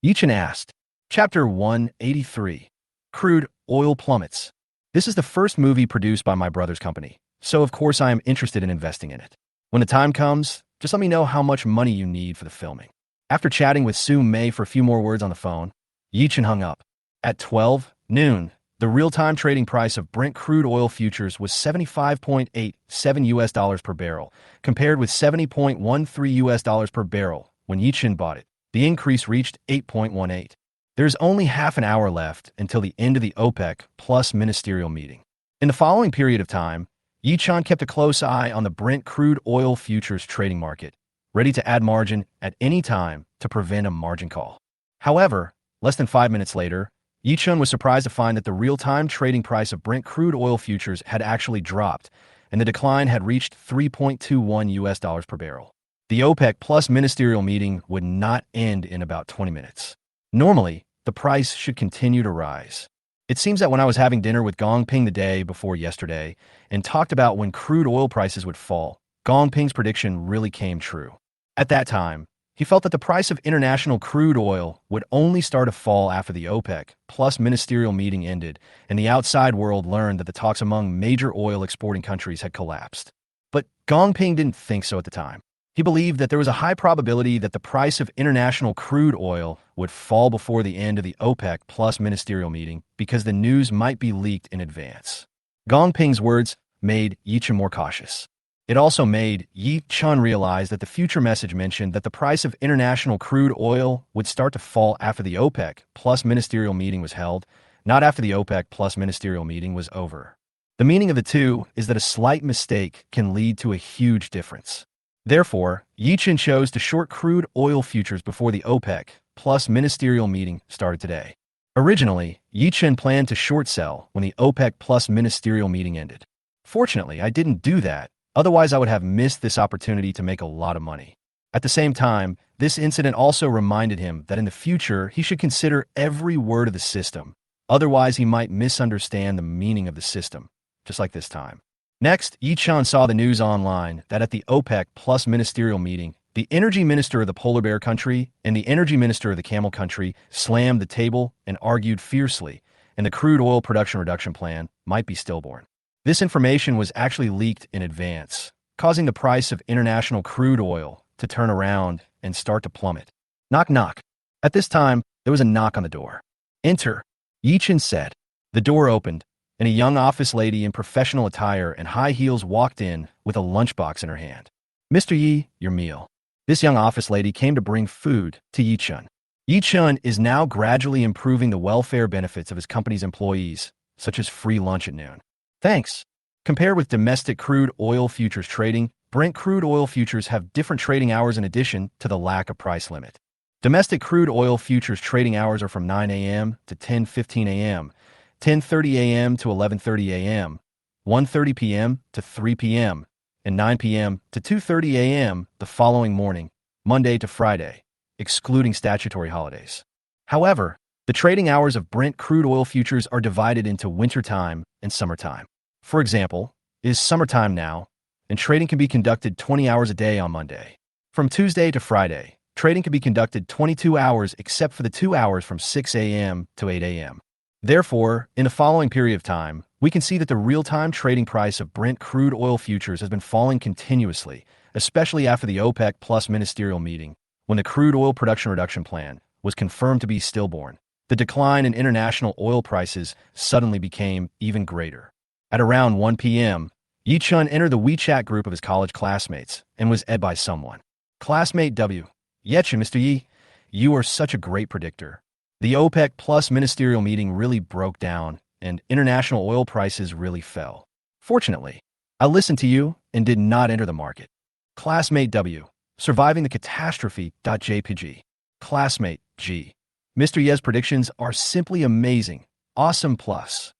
Ye Chun asked. Chapter 183. Crude Oil Plummets. This is the first movie produced by my brother's company, so of course I am interested in investing in it. When the time comes, just let me know how much money you need for the filming. After chatting with Sue May for a few more words on the phone, Ye Chun hung up. At 12 noon, the real-time trading price of Brent crude oil futures was $75.87 per barrel, compared with $70.13 per barrel when Ye Chun bought it. The increase reached 8.18. There's only half an hour left until the end of the OPEC plus ministerial meeting. In the following period of time, Ye Chun kept a close eye on the Brent crude oil futures trading market, ready to add margin at any time to prevent a margin call. However, less than 5 minutes later, Ye Chun was surprised to find that the real-time trading price of Brent crude oil futures had actually dropped, and the decline had reached $3.21 per barrel. The OPEC plus ministerial meeting would not end in about 20 minutes. Normally, the price should continue to rise. It seems that when I was having dinner with Gong Ping the day before yesterday and talked about when crude oil prices would fall, Gong Ping's prediction really came true. At that time, he felt that the price of international crude oil would only start to fall after the OPEC plus ministerial meeting ended and the outside world learned that the talks among major oil exporting countries had collapsed. But Gong Ping didn't think so at the time. He believed that there was a high probability that the price of international crude oil would fall before the end of the OPEC plus ministerial meeting because the news might be leaked in advance. Gong Ping's words made Ye Chun more cautious. It also made Ye Chun realize that the future message mentioned that the price of international crude oil would start to fall after the OPEC plus ministerial meeting was held, not after the OPEC plus ministerial meeting was over. The meaning of the two is that a slight mistake can lead to a huge difference. Therefore, Ye Chun chose to short crude oil futures before the OPEC plus ministerial meeting started today. Originally, Ye Chun planned to short sell when the OPEC plus ministerial meeting ended. Fortunately, I didn't do that, otherwise I would have missed this opportunity to make a lot of money. At the same time, this incident also reminded him that in the future he should consider every word of the system, otherwise he might misunderstand the meaning of the system, just like this time. Next, Ye Chun saw the news online that at the OPEC plus ministerial meeting, the energy minister of the polar bear country and the energy minister of the camel country slammed the table and argued fiercely, and the crude oil production reduction plan might be stillborn. This information was actually leaked in advance, causing the price of international crude oil to turn around and start to plummet. Knock, knock. At this time, there was a knock on the door. Enter, Ye Chun said. The door opened, and a young office lady in professional attire and high heels walked in with a lunchbox in her hand. Mr. Yi, your meal. This young office lady came to bring food to Ye Chun. Ye Chun is now gradually improving the welfare benefits of his company's employees, such as free lunch at noon. Thanks. Compared with domestic crude oil futures trading, Brent crude oil futures have different trading hours in addition to the lack of price limit. Domestic crude oil futures trading hours are from 9 a.m. to 10:15 a.m., 10:30 a.m. to 11:30 a.m., 1:30 p.m. to 3 p.m., and 9 p.m. to 2:30 a.m. the following morning, Monday to Friday, excluding statutory holidays. However, the trading hours of Brent crude oil futures are divided into wintertime and summertime. For example, it is summertime now, and trading can be conducted 20 hours a day on Monday. From Tuesday to Friday, trading could be conducted 22 hours except for the 2 hours from 6 a.m. to 8 a.m. Therefore, in the following period of time, we can see that the real-time trading price of Brent crude oil futures has been falling continuously, especially after the OPEC Plus ministerial meeting, when the crude oil production reduction plan was confirmed to be stillborn. The decline in international oil prices suddenly became even greater. At around 1 p.m., Ye Chun entered the WeChat group of his college classmates and was ed by someone. Classmate W. Ye Chun, Mr. Yi, you are such a great predictor. The OPEC Plus ministerial meeting really broke down, and international oil prices really fell. Fortunately, I listened to you and did not enter the market. Classmate W. Surviving the catastrophe.jpg. Classmate G. Mr. Ye's predictions are simply amazing. Awesome plus.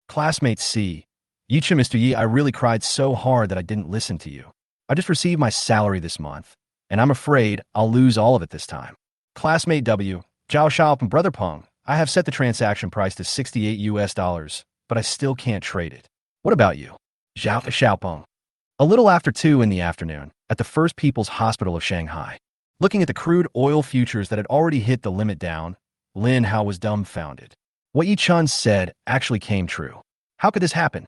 Classmate C. Ye Chun, Mr. Yi, I really cried so hard that I didn't listen to you. I just received my salary this month, and I'm afraid I'll lose all of it this time. Classmate W. Zhao Xiao and Brother Peng, I have set the transaction price to $68, but I still can't trade it. What about you? Zhao Xiaopeng. A little after 2 in the afternoon, at the First People's Hospital of Shanghai, looking at the crude oil futures that had already hit the limit down, Lin Hao was dumbfounded. What Ye Chun said actually came true. How could this happen?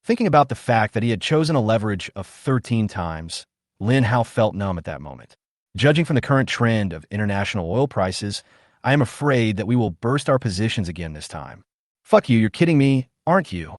Thinking about the fact that he had chosen a leverage of 13 times, Lin Hao felt numb at that moment. Judging from the current trend of international oil prices, I am afraid that we will burst our positions again this time. Fuck you, you're kidding me, aren't you?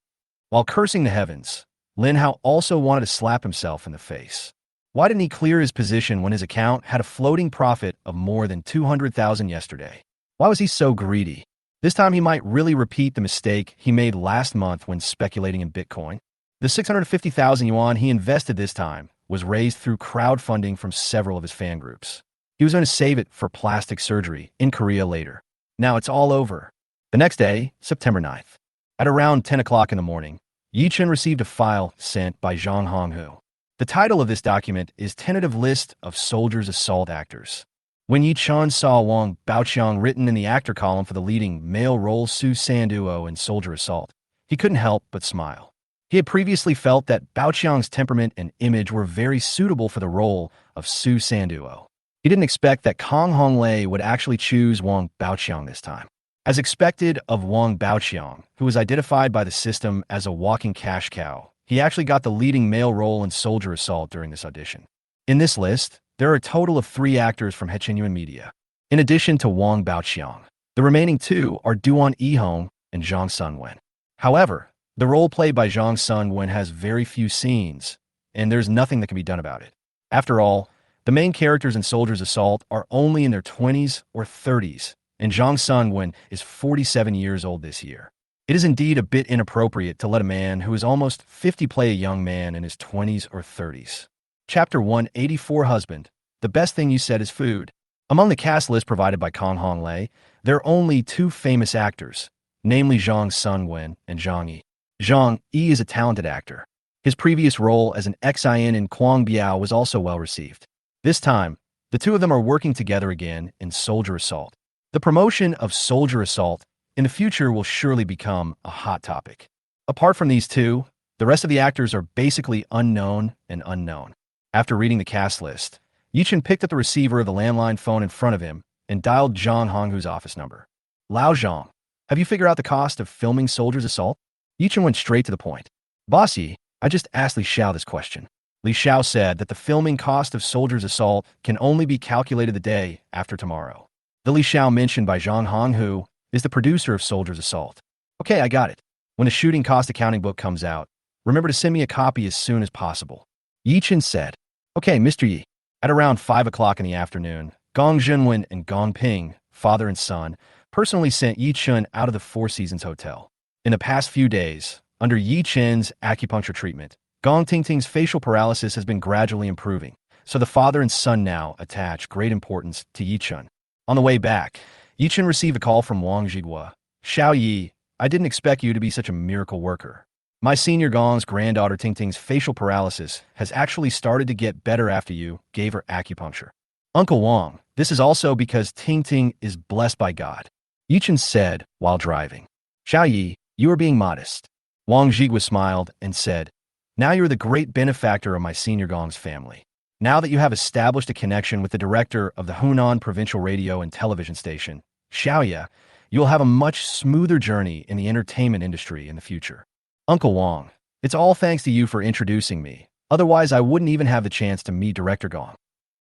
While cursing the heavens, Lin Hao also wanted to slap himself in the face. Why didn't he clear his position when his account had a floating profit of more than 200,000 yesterday? Why was he so greedy? This time he might really repeat the mistake he made last month when speculating in Bitcoin. The 650,000 yuan he invested this time was raised through crowdfunding from several of his fan groups. He was going to save it for plastic surgery in Korea later. Now it's all over. The next day, September 9th, at around 10 o'clock in the morning, Ye Chun received a file sent by Zhang Honghu. The title of this document is Tentative List of Soldiers Assault Actors. When Ye Chun saw Wang Baoqiang written in the actor column for the leading male role Su Sanduo in Soldier Assault, he couldn't help but smile. He had previously felt that Baoqiang's temperament and image were very suitable for the role of Su Sanduo. He didn't expect that Kang Honglei would actually choose Wang Baoqiang this time. As expected of Wang Baoqiang, who was identified by the system as a walking cash cow, he actually got the leading male role in Soldier Assault during this audition. In this list, there are a total of 3 actors from Ye Chun Media, in addition to Wang Baoqiang. The remaining 2 are Duan Yihong and Zhang Sunwen. However, the role played by Zhang Sunwen has very few scenes, and there's nothing that can be done about it. After all, the main characters in Soldier's Assault are only in their 20s or 30s, and Zhang Sunwen is 47 years old this year. It is indeed a bit inappropriate to let a man who is almost 50 play a young man in his 20s or 30s. Chapter 184 Husband. The best thing you said is food. Among the cast list provided by Kang Honglei, there are only 2 famous actors, namely Zhang Sunwen and Zhang Yi. Zhang Yi is a talented actor. His previous role as an Xin in Kuang Biao was also well received. This time, the 2 of them are working together again in Soldier Assault. The promotion of Soldier Assault in the future will surely become a hot topic. Apart from these 2, the rest of the actors are basically unknown and unknown. After reading the cast list, Ye Chun picked up the receiver of the landline phone in front of him and dialed Zhang Honghu's office number. Lao Zhang, have you figured out the cost of filming Soldier's Assault? Ye Chun went straight to the point. Bossy, I just asked Li Xiao this question. Li Xiao said that the filming cost of Soldier's Assault can only be calculated the day after tomorrow. The Li Xiao mentioned by Zhang Honghu is the producer of Soldier's Assault. Okay, I got it. When the shooting cost accounting book comes out, remember to send me a copy as soon as possible. Ye Chun said, Okay, Mr. Yi. At around 5 o'clock in the afternoon, Gong Junwen and Gong Ping, father and son, personally sent Ye Chun out of the Four Seasons Hotel. In the past few days, under Ye Chun's acupuncture treatment, Gong Tingting's facial paralysis has been gradually improving, so the father and son now attach great importance to Ye Chun. On the way back, Ye Chun received a call from Wang Zhiguo. Xiao Yi, I didn't expect you to be such a miracle worker. My senior Gong's granddaughter Tingting's facial paralysis has actually started to get better after you gave her acupuncture. Uncle Wang, this is also because Tingting is blessed by God, Ye Chun said while driving. Xiao Yi, you are being modest. Wang Zhiguo smiled and said, Now you are the great benefactor of my senior Gong's family. Now that you have established a connection with the director of the Hunan Provincial Radio and Television Station, Xiaoya, you'll have a much smoother journey in the entertainment industry in the future. Uncle Wang, it's all thanks to you for introducing me. Otherwise, I wouldn't even have the chance to meet Director Gong.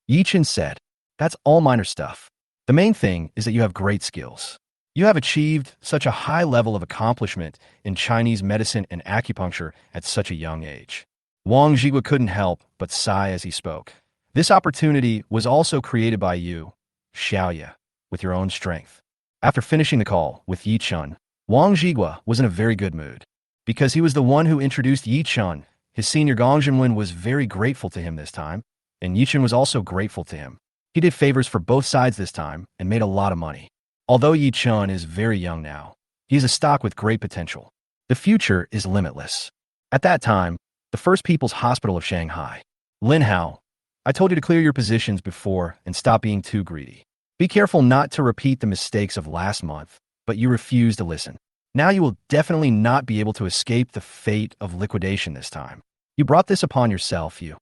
Ye Chun said, that's all minor stuff. The main thing is that you have great skills. You have achieved such a high level of accomplishment in Chinese medicine and acupuncture at such a young age. Wang Zhigua couldn't help but sigh as he spoke. This opportunity was also created by you, Xiaoya, with your own strength. After finishing the call with Ye Chun, Wang Zhigua was in a very good mood. Because he was the one who introduced Ye Chun, his senior Gong Zhenwen was very grateful to him this time, and Ye Chun was also grateful to him. He did favors for both sides this time and made a lot of money. Although Ye Chun is very young now, he is a stock with great potential. The future is limitless. At that time, the First People's Hospital of Shanghai. Lin Hao, I told you to clear your positions before and stop being too greedy. Be careful not to repeat the mistakes of last month, but you refuse to listen. Now you will definitely not be able to escape the fate of liquidation this time. You brought this upon yourself, you.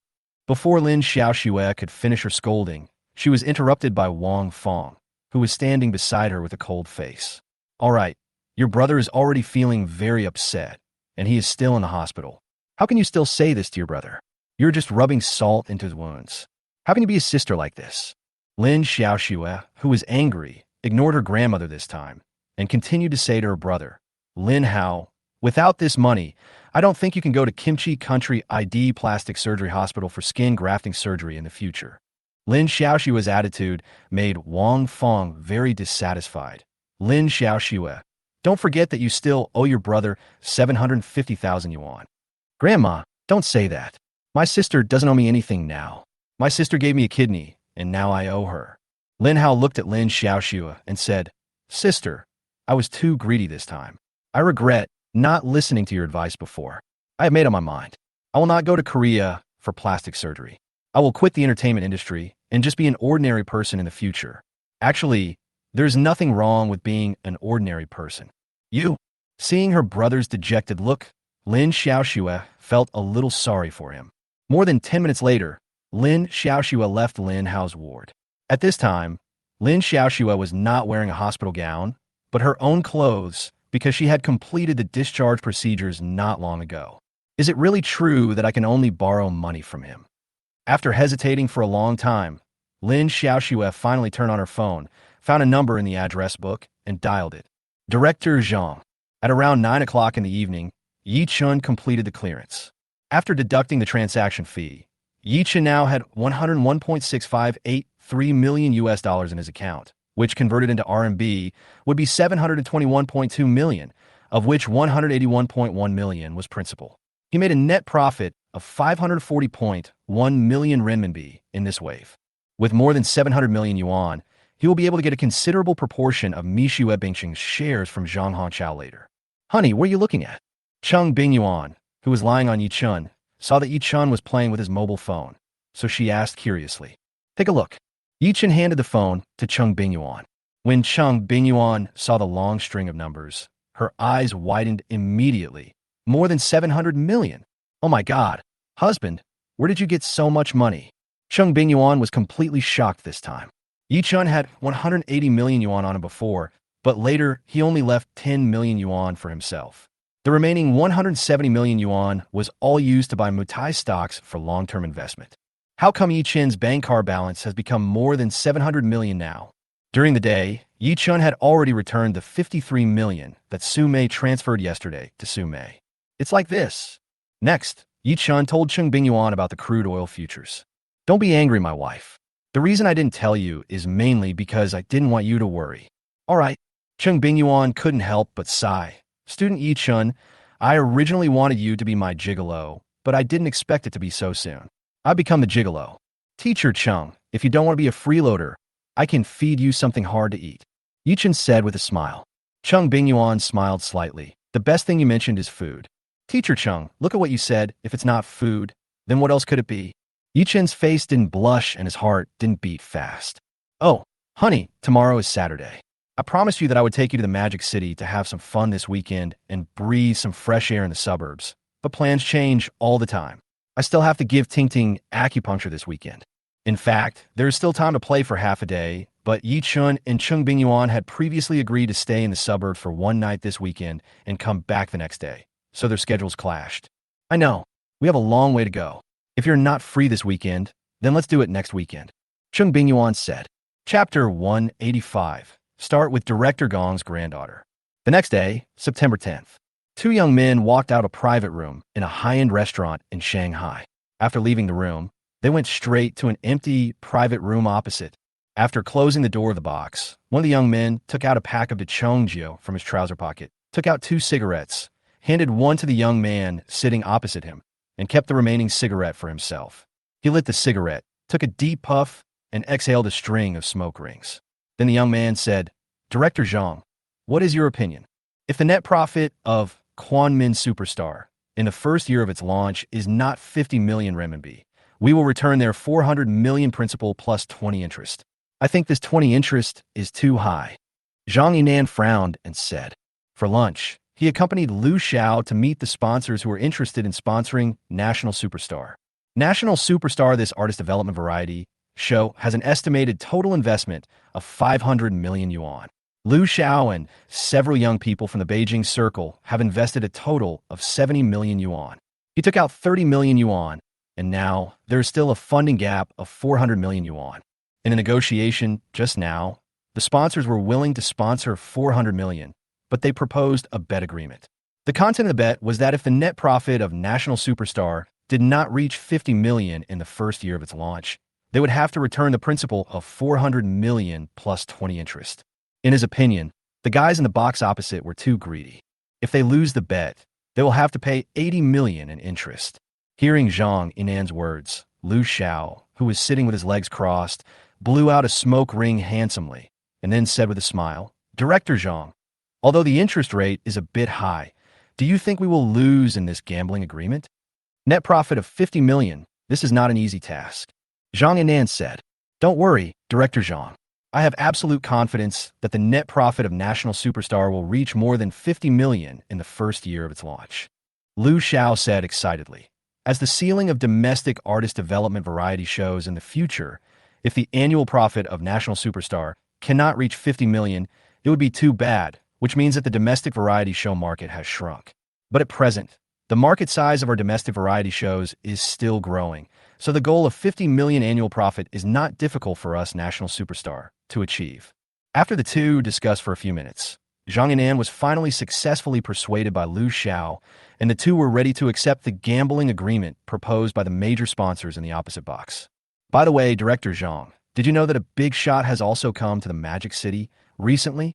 Before Lin Xiaoxue could finish her scolding, she was interrupted by Wang Fong, who was standing beside her with a cold face. All right, your brother is already feeling very upset, and he is still in the hospital. How can you still say this to your brother? You're just rubbing salt into his wounds. How can you be a sister like this? Lin Xiaoxue, who was angry, ignored her grandmother this time, and continued to say to her brother, Lin Hao, without this money, I don't think you can go to Kimchi Country ID Plastic Surgery Hospital for skin grafting surgery in the future. Lin Xiaoxue's attitude made Wang Fong very dissatisfied. Lin Xiaoxue, don't forget that you still owe your brother 750,000 yuan. Grandma, don't say that. My sister doesn't owe me anything now. My sister gave me a kidney, and now I owe her. Lin Hao looked at Lin Xiaoxue and said, Sister, I was too greedy this time. I regret not listening to your advice before. I have made up my mind. I will not go to Korea for plastic surgery. I will quit the entertainment industry and just be an ordinary person in the future. Actually, there's nothing wrong with being an ordinary person. You. Seeing her brother's dejected look, Lin Xiaoxue felt a little sorry for him. More than 10 minutes later, Lin Xiaoxue left Lin Hao's ward. At this time, Lin Xiaoxue was not wearing a hospital gown, but her own clothes because she had completed the discharge procedures not long ago. Is it really true that I can only borrow money from him? After hesitating for a long time, Lin Xiaoxue finally turned on her phone, found a number in the address book, and dialed it. Director Zhang. At around 9 o'clock in the evening, Ye Chun completed the clearance. After deducting the transaction fee, Ye Chun now had 101.6583 million US dollars in his account, which converted into RMB would be 721.2 million, of which 181.1 million was principal. He made a net profit of 540.1 million renminbi in this wave. With more than 700 million yuan, he will be able to get a considerable proportion of Mishue Bingqing's shares from Zhang Hongqiao later. Honey, what are you looking at? Cheng Bingyuan, who was lying on Ye Chun, saw that Ye Chun was playing with his mobile phone, so she asked curiously, Take a look. Ye Chun handed the phone to Cheng Bingyuan. When Cheng Bingyuan saw the long string of numbers, her eyes widened immediately. More than 700 million. Oh my God. Husband, where did you get so much money? Cheng Bingyuan was completely shocked this time. Ye Chun had 180 million yuan on him before, but later he only left 10 million yuan for himself. The remaining 170 million yuan was all used to buy Mutai stocks for long-term investment. How come Ye Chun's bank card balance has become more than 700 million now? During the day, Ye Chun had already returned the 53 million that Su Mei transferred yesterday to Su Mei. It's like this. Next, Ye Chun told Cheng Bingyuan about the crude oil futures. Don't be angry, my wife. The reason I didn't tell you is mainly because I didn't want you to worry. All right. Cheng Bingyuan couldn't help but sigh. Student Ye Chun, I originally wanted you to be my gigolo, but I didn't expect it to be so soon. I've become the gigolo. Teacher Chung, if you don't want to be a freeloader, I can feed you something hard to eat. Ye Chun said with a smile. Cheng Bingyuan smiled slightly. The best thing you mentioned is food. Teacher Chung, look at what you said. If it's not food, then what else could it be? Ye Chun's face didn't blush and his heart didn't beat fast. Oh, honey, tomorrow is Saturday. I promised you that I would take you to the Magic City to have some fun this weekend and breathe some fresh air in the suburbs. But plans change all the time. I still have to give Ting Ting acupuncture this weekend. In fact, there is still time to play for half a day, but Ye Chun and Cheng Bingyuan had previously agreed to stay in the suburbs for one night this weekend and come back the next day, so their schedules clashed. I know, we have a long way to go. If you're not free this weekend, then let's do it next weekend. Cheng Bingyuan said. Chapter 185. Start with Director Gong's granddaughter. The next day, September 10th. Two young men walked out a private room in a high-end restaurant in Shanghai. After leaving the room, they went straight to an empty, private room opposite. After closing the door of the box, one of the young men took out a pack of Chongjiu from his trouser pocket, took out 2 cigarettes, handed one to the young man sitting opposite him, and kept the remaining cigarette for himself. He lit the cigarette, took a deep puff, and exhaled a string of smoke rings. Then the young man said, Director Zhang, what is your opinion? If the net profit of Quanmin Superstar in the first year of its launch is not 50 million renminbi, we will return their 400 million principal plus 20 interest. I think this 20 interest is too high. Zhang Yinan frowned and said. For lunch, he accompanied Liu Xiao to meet the sponsors who were interested in sponsoring National Superstar. National Superstar, this artist development variety show, has an estimated total investment of 500 million yuan. Liu Xiao and several young people from the Beijing circle have invested a total of 70 million yuan. He took out 30 million yuan, and now there is still a funding gap of 400 million yuan. In a negotiation just now, the sponsors were willing to sponsor 400 million, but they proposed a bet agreement. The content of the bet was that if the net profit of National Superstar did not reach 50 million in the first year of its launch, they would have to return the principal of 400 million plus 20 interest. In his opinion, the guys in the box opposite were too greedy. If they lose the bet, they will have to pay 80 million in interest. Hearing Zhang Yinan's words, Liu Xiao, who was sitting with his legs crossed, blew out a smoke ring handsomely, and then said with a smile, Director Zhang, although the interest rate is a bit high, do you think we will lose in this gambling agreement? Net profit of 50 million, this is not an easy task. Zhang Yinan said, Don't worry, Director Zhang. I have absolute confidence that the net profit of National Superstar will reach more than 50 million in the first year of its launch. Liu Xiao said excitedly. As the ceiling of domestic artist development variety shows in the future, if the annual profit of National Superstar cannot reach 50 million, it would be too bad, which means that the domestic variety show market has shrunk. But at present, the market size of our domestic variety shows is still growing, so the goal of 50 million annual profit is not difficult for us National Superstar to achieve. After the two discussed for a few minutes, Zhang Yinan was finally successfully persuaded by Liu Xiao, and the two were ready to accept the gambling agreement proposed by the major sponsors in the opposite box. By the way, Director Zhang, did you know that a big shot has also come to the Magic City recently?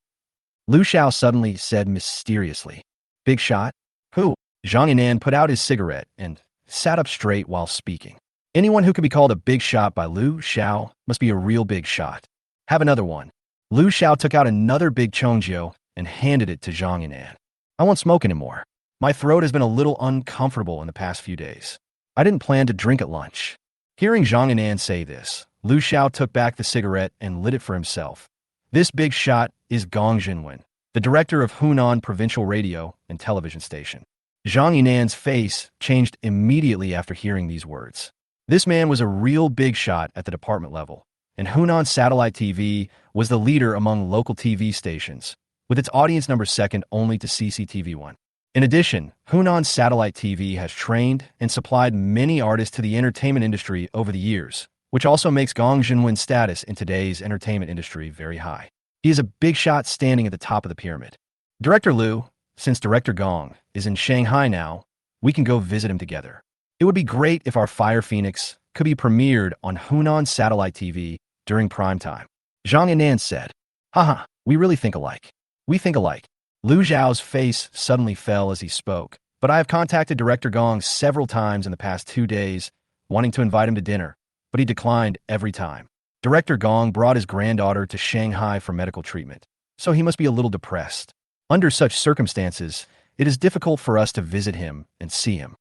Liu Xiao suddenly said mysteriously. Big shot? Who? Zhang Yinan put out his cigarette and sat up straight while speaking. Anyone who could be called a big shot by Liu Xiao must be a real big shot. Have another one. Liu Xiao took out another big Chongjiu and handed it to Zhang Yinan. I won't smoke anymore. My throat has been a little uncomfortable in the past few days. I didn't plan to drink at lunch. Hearing Zhang Yinan say this, Liu Xiao took back the cigarette and lit it for himself. This big shot is Gong Jinwen, the director of Hunan Provincial Radio and Television Station. Zhang Yinan's face changed immediately after hearing these words. This man was a real big shot at the department level, and Hunan Satellite TV was the leader among local TV stations, with its audience number second only to CCTV1. In addition, Hunan Satellite TV has trained and supplied many artists to the entertainment industry over the years, which also makes Gong Jinwen's status in today's entertainment industry very high. He is a big shot standing at the top of the pyramid. Director Liu, since Director Gong is in Shanghai now, we can go visit him together. It would be great if our Fire Phoenix could be premiered on Hunan Satellite TV during prime time. Zhang Yinan said, Haha, we really think alike. We think alike. Liu Xiao's face suddenly fell as he spoke, but I have contacted Director Gong several times in the past 2 days, wanting to invite him to dinner, but he declined every time. Director Gong brought his granddaughter to Shanghai for medical treatment, so he must be a little depressed. Under such circumstances, it is difficult for us to visit him and see him.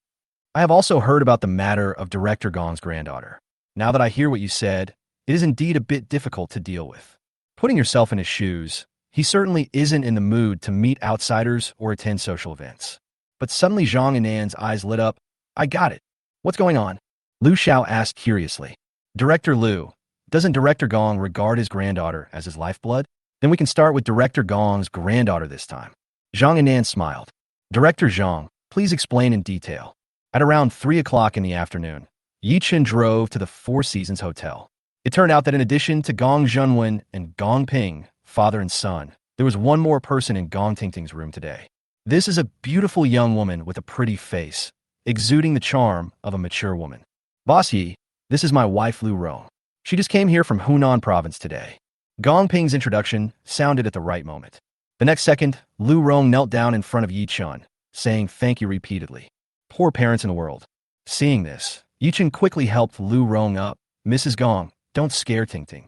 I have also heard about the matter of Director Gong's granddaughter. Now that I hear what you said, it is indeed a bit difficult to deal with. Putting yourself in his shoes, he certainly isn't in the mood to meet outsiders or attend social events. But suddenly Zhang Yinan's eyes lit up. I got it. What's going on? Lu Xiao asked curiously. Director Lu, doesn't Director Gong regard his granddaughter as his lifeblood? Then we can start with Director Gong's granddaughter this time. Zhang Yinan smiled. Director Zhang, please explain in detail. At around 3 o'clock in the afternoon, Ye Chun drove to the Four Seasons Hotel. It turned out that in addition to Gong Zhenwen and Gong Ping, father and son, there was one more person in Gong Tingting's room today. This is a beautiful young woman with a pretty face, exuding the charm of a mature woman. Boss Yi, this is my wife Lu Rong. She just came here from Hunan province today. Gong Ping's introduction sounded at the right moment. The next second, Lu Rong knelt down in front of Ye Chun, saying thank you repeatedly. Poor parents in the world. Seeing this, Ye Chun quickly helped Lu Rong up. Mrs. Gong, don't scare Tingting.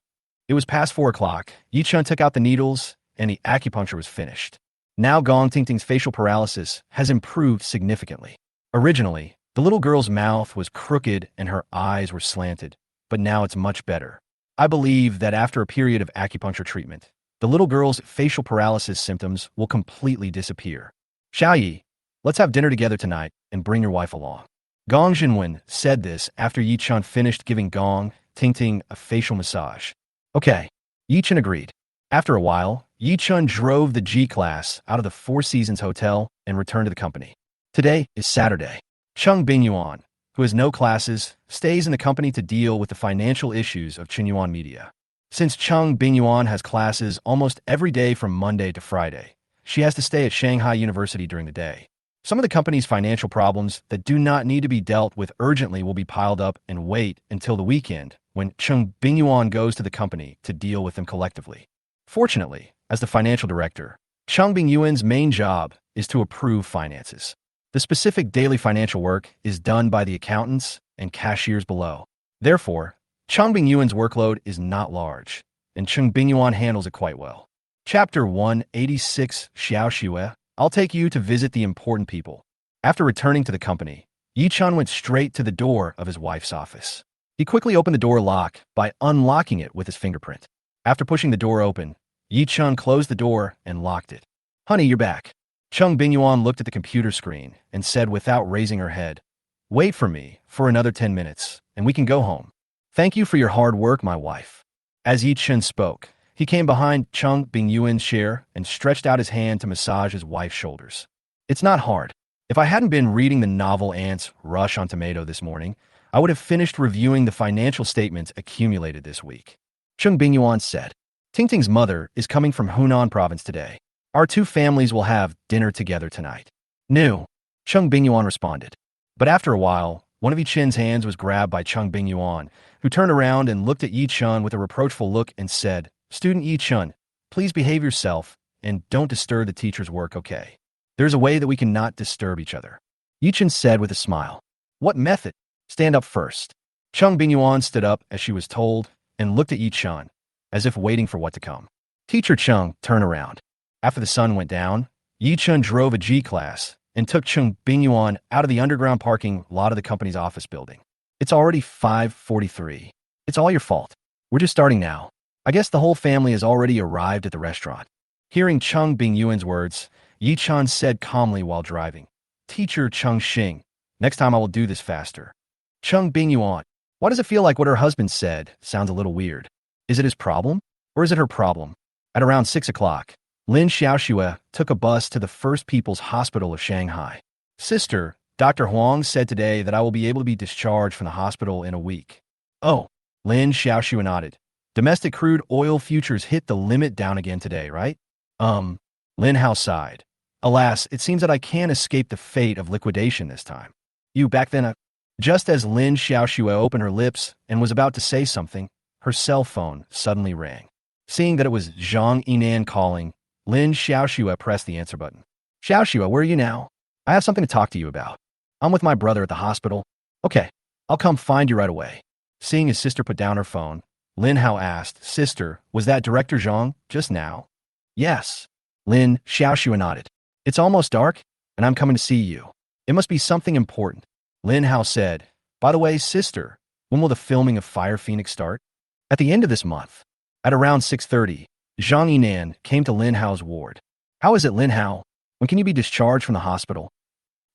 It was past 4 o'clock. Ye Chun took out the needles, and the acupuncture was finished. Now Gong Tingting's facial paralysis has improved significantly. Originally, the little girl's mouth was crooked and her eyes were slanted, but now it's much better. I believe that after a period of acupuncture treatment, the little girl's facial paralysis symptoms will completely disappear. Xiaoyi, let's have dinner together tonight and bring your wife along. Gong Zhenwen said this after Ye Chun finished giving Gong Tingting a facial massage. Okay, Ye Chun agreed. After a while, Ye Chun drove the G-Class out of the Four Seasons Hotel and returned to the company. Today is Saturday. Cheng Bingyuan, who has no classes, stays in the company to deal with the financial issues of Qinyuan Media. Since Cheng Bingyuan has classes almost every day from Monday to Friday, she has to stay at Shanghai University during the day. Some of the company's financial problems that do not need to be dealt with urgently will be piled up and wait until the weekend when Cheng Bingyuan goes to the company to deal with them collectively. Fortunately, as the financial director, Cheng Bingyuan's main job is to approve finances. The specific daily financial work is done by the accountants and cashiers below. Therefore, Cheng Bingyuan's workload is not large, and Cheng Bingyuan handles it quite well. Chapter 186 Xiaoxue, I'll take you to visit the important people. After returning to the company, Ye Chun went straight to the door of his wife's office. He quickly opened the door lock by unlocking it with his fingerprint. After pushing the door open, Ye Chun closed the door and locked it. Honey, you're back. Cheng Bingyuan looked at the computer screen and said without raising her head, wait for me for another 10 minutes, and we can go home. Thank you for your hard work, my wife. As Ye Chun spoke, he came behind Cheng Bingyuan's chair and stretched out his hand to massage his wife's shoulders. It's not hard. If I hadn't been reading the novel Ants Rush on Tomato this morning, I would have finished reviewing the financial statements accumulated this week. Cheng Bingyuan said, Tingting's mother is coming from Hunan province today. Our two families will have dinner together tonight. No, Cheng Bingyuan responded. But after a while, one of Ye Chun's hands was grabbed by Cheng Bingyuan, who turned around and looked at Ye Chun with a reproachful look and said, Student Ye Chun, please behave yourself and don't disturb the teacher's work, okay? There's a way that we cannot disturb each other. Ye Chun said with a smile. What method? Stand up first. Cheng Bingyuan stood up as she was told and looked at Ye Chun, as if waiting for what to come. Teacher Chung turned around. After the sun went down, Ye Chun drove a G-Class and took Cheng Bingyuan out of the underground parking lot of the company's office building. It's already 5:43. It's all your fault. We're just starting now. I guess the whole family has already arrived at the restaurant. Hearing Cheng Bingyuan's words, Ye Chun said calmly while driving, Teacher Chung Xing, next time I will do this faster. Cheng Bingyuan, why does it feel like what her husband said sounds a little weird? Is it his problem? Or is it her problem? At around 6 o'clock, Lin Xiaoxue took a bus to the First People's Hospital of Shanghai. Sister, Dr. Huang said today that I will be able to be discharged from the hospital in a week. Oh, Lin Xiaoxue nodded. Domestic crude oil futures hit the limit down again today, right? Lin Hao sighed. Alas, it seems that I can't escape the fate of liquidation this time. You back then, just as Lin Xiaoxue opened her lips and was about to say something, her cell phone suddenly rang. Seeing that it was Zhang Yinan calling, Lin Xiaoxue pressed the answer button. Xiaoxue, where are you now? I have something to talk to you about. I'm with my brother at the hospital. Okay, I'll come find you right away. Seeing his sister put down her phone, Lin Hao asked, Sister, was that Director Zhang just now? Yes. Lin Xiaoxue nodded. It's almost dark, and I'm coming to see you. It must be something important. Lin Hao said, By the way, sister, when will the filming of Fire Phoenix start? At the end of this month. At around 6:30, Zhang Yinan came to Lin Hao's ward. How is it, Lin Hao? When can you be discharged from the hospital?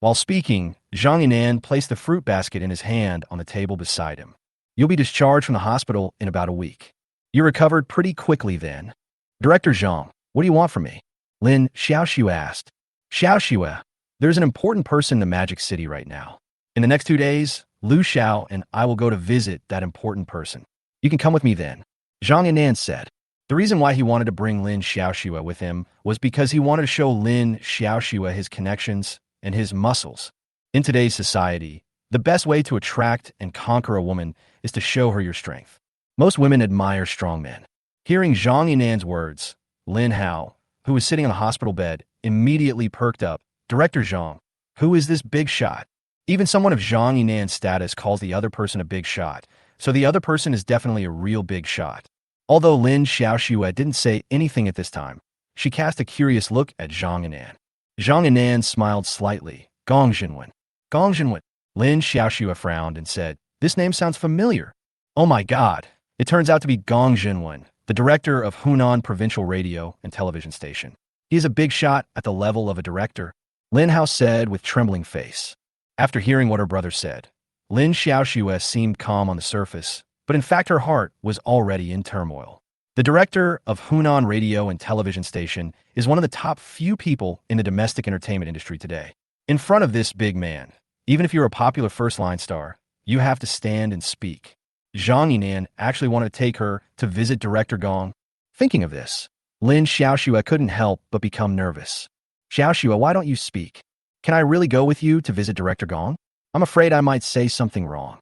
While speaking, Zhang Yinan placed the fruit basket in his hand on the table beside him. You'll be discharged from the hospital in about a week. You recovered pretty quickly then. Director Zhang, what do you want from me? Lin Xiaoxue asked. Xiaoxue, there's an important person in the Magic City right now. In the next 2 days, Lu Xiao and I will go to visit that important person. You can come with me then. Zhang Yinan said. The reason why he wanted to bring Lin Xiaoxue with him was because he wanted to show Lin Xiaoxue his connections and his muscles. In today's society, the best way to attract and conquer a woman is to show her your strength. Most women admire strong men. Hearing Zhang Yinan's words, Lin Hao, who was sitting on the hospital bed, immediately perked up. Director Zhang, who is this big shot? Even someone of Zhang Yinan's status calls the other person a big shot, so the other person is definitely a real big shot. Although Lin Xiaoxue didn't say anything at this time, she cast a curious look at Zhang Yinan. Zhang Yinan smiled slightly. Gong Jinwen. Gong Jinwen. Lin Xiaoxue frowned and said, this name sounds familiar. Oh my god. It turns out to be Gong Jinwen, the director of Hunan Provincial Radio and Television Station. He is a big shot at the level of a director, Lin Hao said with trembling face. After hearing what her brother said, Lin Xiaoxue seemed calm on the surface, but in fact her heart was already in turmoil. The director of Hunan Radio and Television Station is one of the top few people in the domestic entertainment industry today. In front of this big man, even if you're a popular first-line star, you have to stand and speak. Zhang Yinan actually wanted to take her to visit Director Gong. Thinking of this, Lin Xiaoxue couldn't help but become nervous. Xiaoxue, why don't you speak? Can I really go with you to visit Director Gong? I'm afraid I might say something wrong.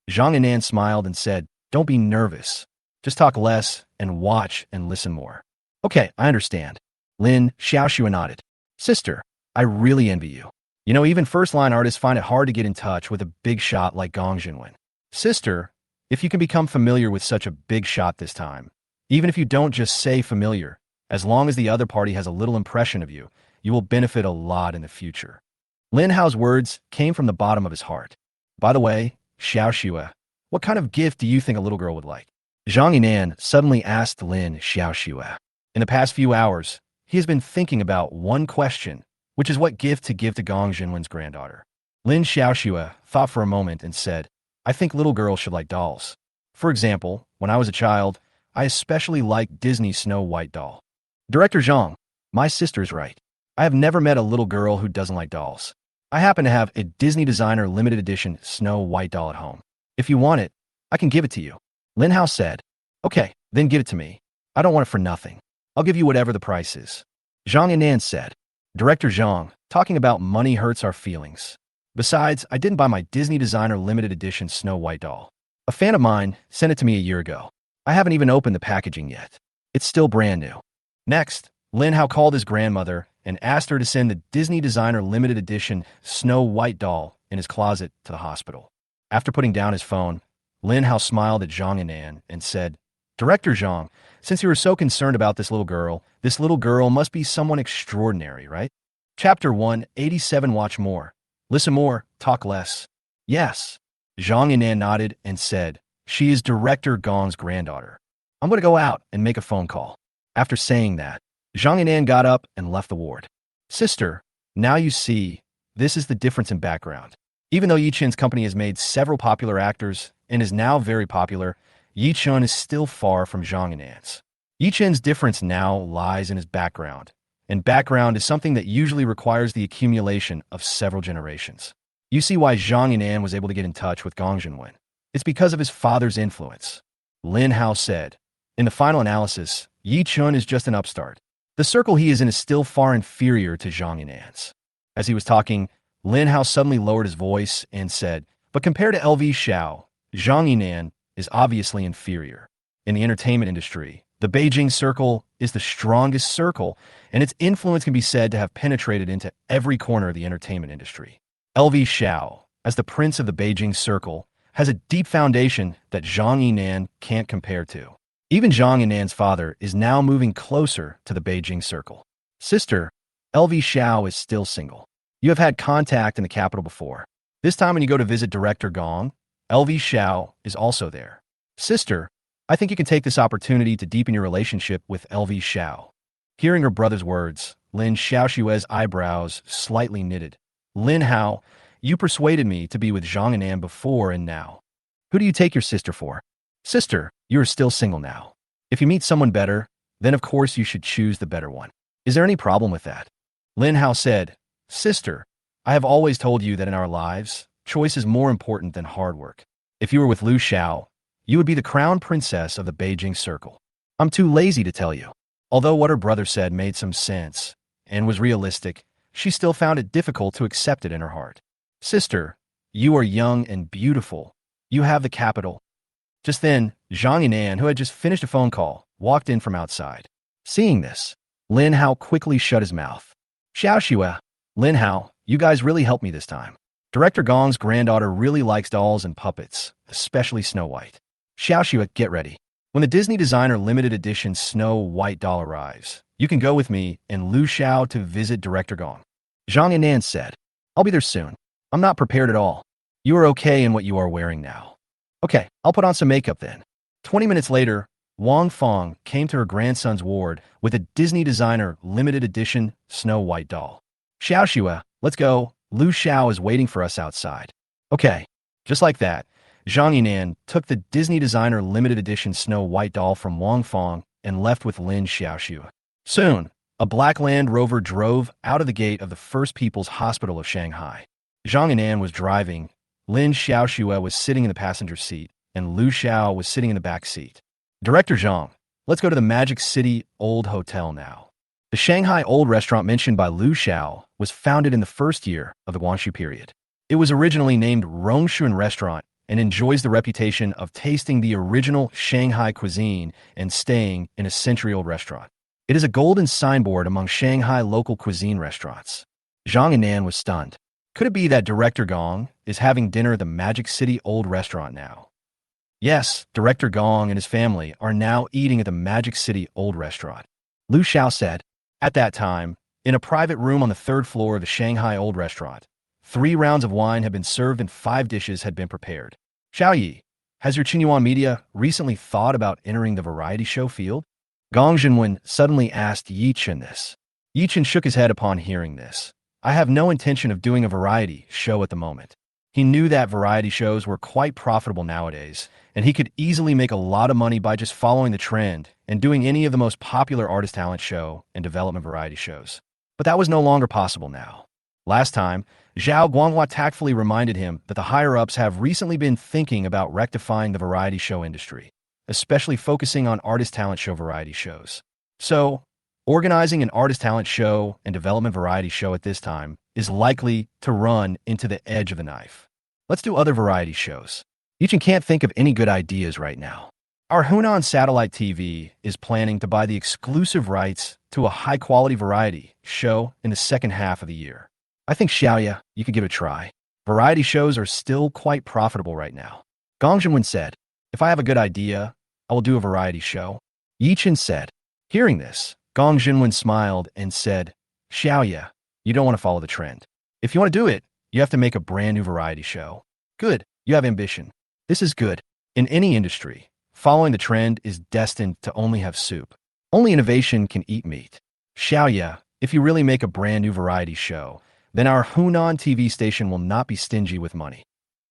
Zhang Yinan smiled and said, don't be nervous. Just talk less and watch and listen more. Okay, I understand. Lin Xiaoxue nodded. Sister, I really envy you. You know, even first-line artists find it hard to get in touch with a big shot like Gong Jinwen. Sister, if you can become familiar with such a big shot this time, even if you don't just say familiar, as long as the other party has a little impression of you, you will benefit a lot in the future. Lin Hao's words came from the bottom of his heart. By the way, Xiaoxue, what kind of gift do you think a little girl would like? Zhang Yinan suddenly asked Lin Xiaoxue. In the past few hours, he has been thinking about one question, which is what gift to give to Gong Jinwen's granddaughter. Lin Xiaoxue thought for a moment and said, I think little girls should like dolls. For example, when I was a child, I especially liked Disney's Snow White doll. Director Zhang, my sister's right. I have never met a little girl who doesn't like dolls. I happen to have a Disney designer limited edition Snow White doll at home. If you want it, I can give it to you. Lin Hao said, okay, then give it to me. I don't want it for nothing. I'll give you whatever the price is. Zhang Yinan said, Director Zhang, talking about money hurts our feelings. Besides, I didn't buy my Disney designer limited edition Snow White doll. A fan of mine sent it to me a year ago. I haven't even opened the packaging yet. It's still brand new. Next, Lin Hao called his grandmother and asked her to send the Disney designer limited edition Snow White doll in his closet to the hospital. After putting down his phone, Lin Hao smiled at Zhang Yinan and said, Director Zhang, since you were so concerned about this little girl must be someone extraordinary, right? Chapter 187. Watch more. Listen more, talk less. Yes. Zhang Yinan nodded and said, she is Director Gong's granddaughter. I'm going to go out and make a phone call. After saying that, Zhang Yinan got up and left the ward. Sister, now you see, this is the difference in background. Even though Ye Chun's company has made several popular actors and is now very popular, Ye Chun is still far from Zhang Yinan's. Ye Chun's difference now lies in his background, and background is something that usually requires the accumulation of several generations. You see why Zhang Yinan was able to get in touch with Gong Jinwen. It's because of his father's influence. Lin Hao said, in the final analysis, Ye Chun is just an upstart. The circle he is in is still far inferior to Zhang Yinan's. As he was talking, Lin Hao suddenly lowered his voice and said, but compared to LV Xiao, Zhang Yinan is obviously inferior. In the entertainment industry, the Beijing circle is the strongest circle, and its influence can be said to have penetrated into every corner of the entertainment industry. LV Xiao, as the prince of the Beijing circle, has a deep foundation that Zhang Yinan can't compare to. Even Zhang Yinan's father is now moving closer to the Beijing circle. Sister, LV Xiao is still single. You have had contact in the capital before. This time when you go to visit Director Gong, LV Xiao is also there. Sister, I think you can take this opportunity to deepen your relationship with LV Xiao. Hearing her brother's words, Lin Xiaoxue's eyebrows slightly knitted. Lin Hao, you persuaded me to be with Zhang and Anne before and now. Who do you take your sister for? Sister, you are still single now. If you meet someone better, then of course you should choose the better one. Is there any problem with that? Lin Hao said, Sister, I have always told you that in our lives, choice is more important than hard work. If you were with Liu Xiao, you would be the crown princess of the Beijing Circle. I'm too lazy to tell you. Although what her brother said made some sense and was realistic, she still found it difficult to accept it in her heart. Sister, you are young and beautiful. You have the capital. Just then, Zhang Yinan, who had just finished a phone call, walked in from outside. Seeing this, Lin Hao quickly shut his mouth. Xiaoxue, Lin Hao, you guys really helped me this time. Director Gong's granddaughter really likes dolls and puppets, especially Snow White. Xiaoxue, get ready. When the Disney designer limited edition Snow White doll arrives, you can go with me and Liu Xiao to visit Director Gong. Zhang Yinan said, I'll be there soon. I'm not prepared at all. You are okay in what you are wearing now. Okay, I'll put on some makeup then. 20 minutes later, Wang Fong came to her grandson's ward with a Disney designer limited edition Snow White doll. Xiaoxue, let's go. Liu Xiao is waiting for us outside. Okay, just like that, Zhang Yinan took the Disney designer limited edition Snow White doll from Wang Fong and left with Lin Xiaoxue. Soon, a black Land Rover drove out of the gate of the First People's Hospital of Shanghai. Zhang Yinan was driving, Lin Xiaoxue was sitting in the passenger seat, and Liu Xiao was sitting in the back seat. Director Zhang, let's go to the Magic City Old Hotel now. The Shanghai Old restaurant mentioned by Liu Xiao was founded in the first year of the Guangxu period. It was originally named Rongxuan Restaurant and enjoys the reputation of tasting the original Shanghai cuisine and staying in a century-old restaurant. It is a golden signboard among Shanghai local cuisine restaurants. Zhang Yinan was stunned. Could it be that Director Gong is having dinner at the Magic City Old restaurant now? Yes, Director Gong and his family are now eating at the Magic City Old restaurant. Liu Xiao said, at that time, in a private room on the third floor of the Shanghai Old restaurant, 3 rounds of wine had been served and 5 dishes had been prepared. Xiaoyi, has your Qingyuan media recently thought about entering the variety show field? Gong Zhenwen suddenly asked Ye Chun this. Ye Chun shook his head upon hearing this. I have no intention of doing a variety show at the moment. He knew that variety shows were quite profitable nowadays, and he could easily make a lot of money by just following the trend and doing any of the most popular artist talent show and development variety shows. But that was no longer possible now. Last time, Zhao Guanghua tactfully reminded him that the higher-ups have recently been thinking about rectifying the variety show industry, especially focusing on artist talent show variety shows. So, organizing an artist talent show and development variety show at this time is likely to run into the edge of the knife. Let's do other variety shows. Yichen can't think of any good ideas right now. Our Hunan Satellite TV is planning to buy the exclusive rights to a high-quality variety show in the second half of the year. I think Xiaoya, you could give it a try. Variety shows are still quite profitable right now. Gong Zhenwen said, if I have a good idea, I will do a variety show. Yichen said. Hearing this, Gong Zhenwen smiled and said, Xiaoya, you don't want to follow the trend. If you want to do it, you have to make a brand new variety show. Good, you have ambition. This is good. In any industry, following the trend is destined to only have soup. Only innovation can eat meat. Xiaoya, if you really make a brand new variety show, then our Hunan TV station will not be stingy with money.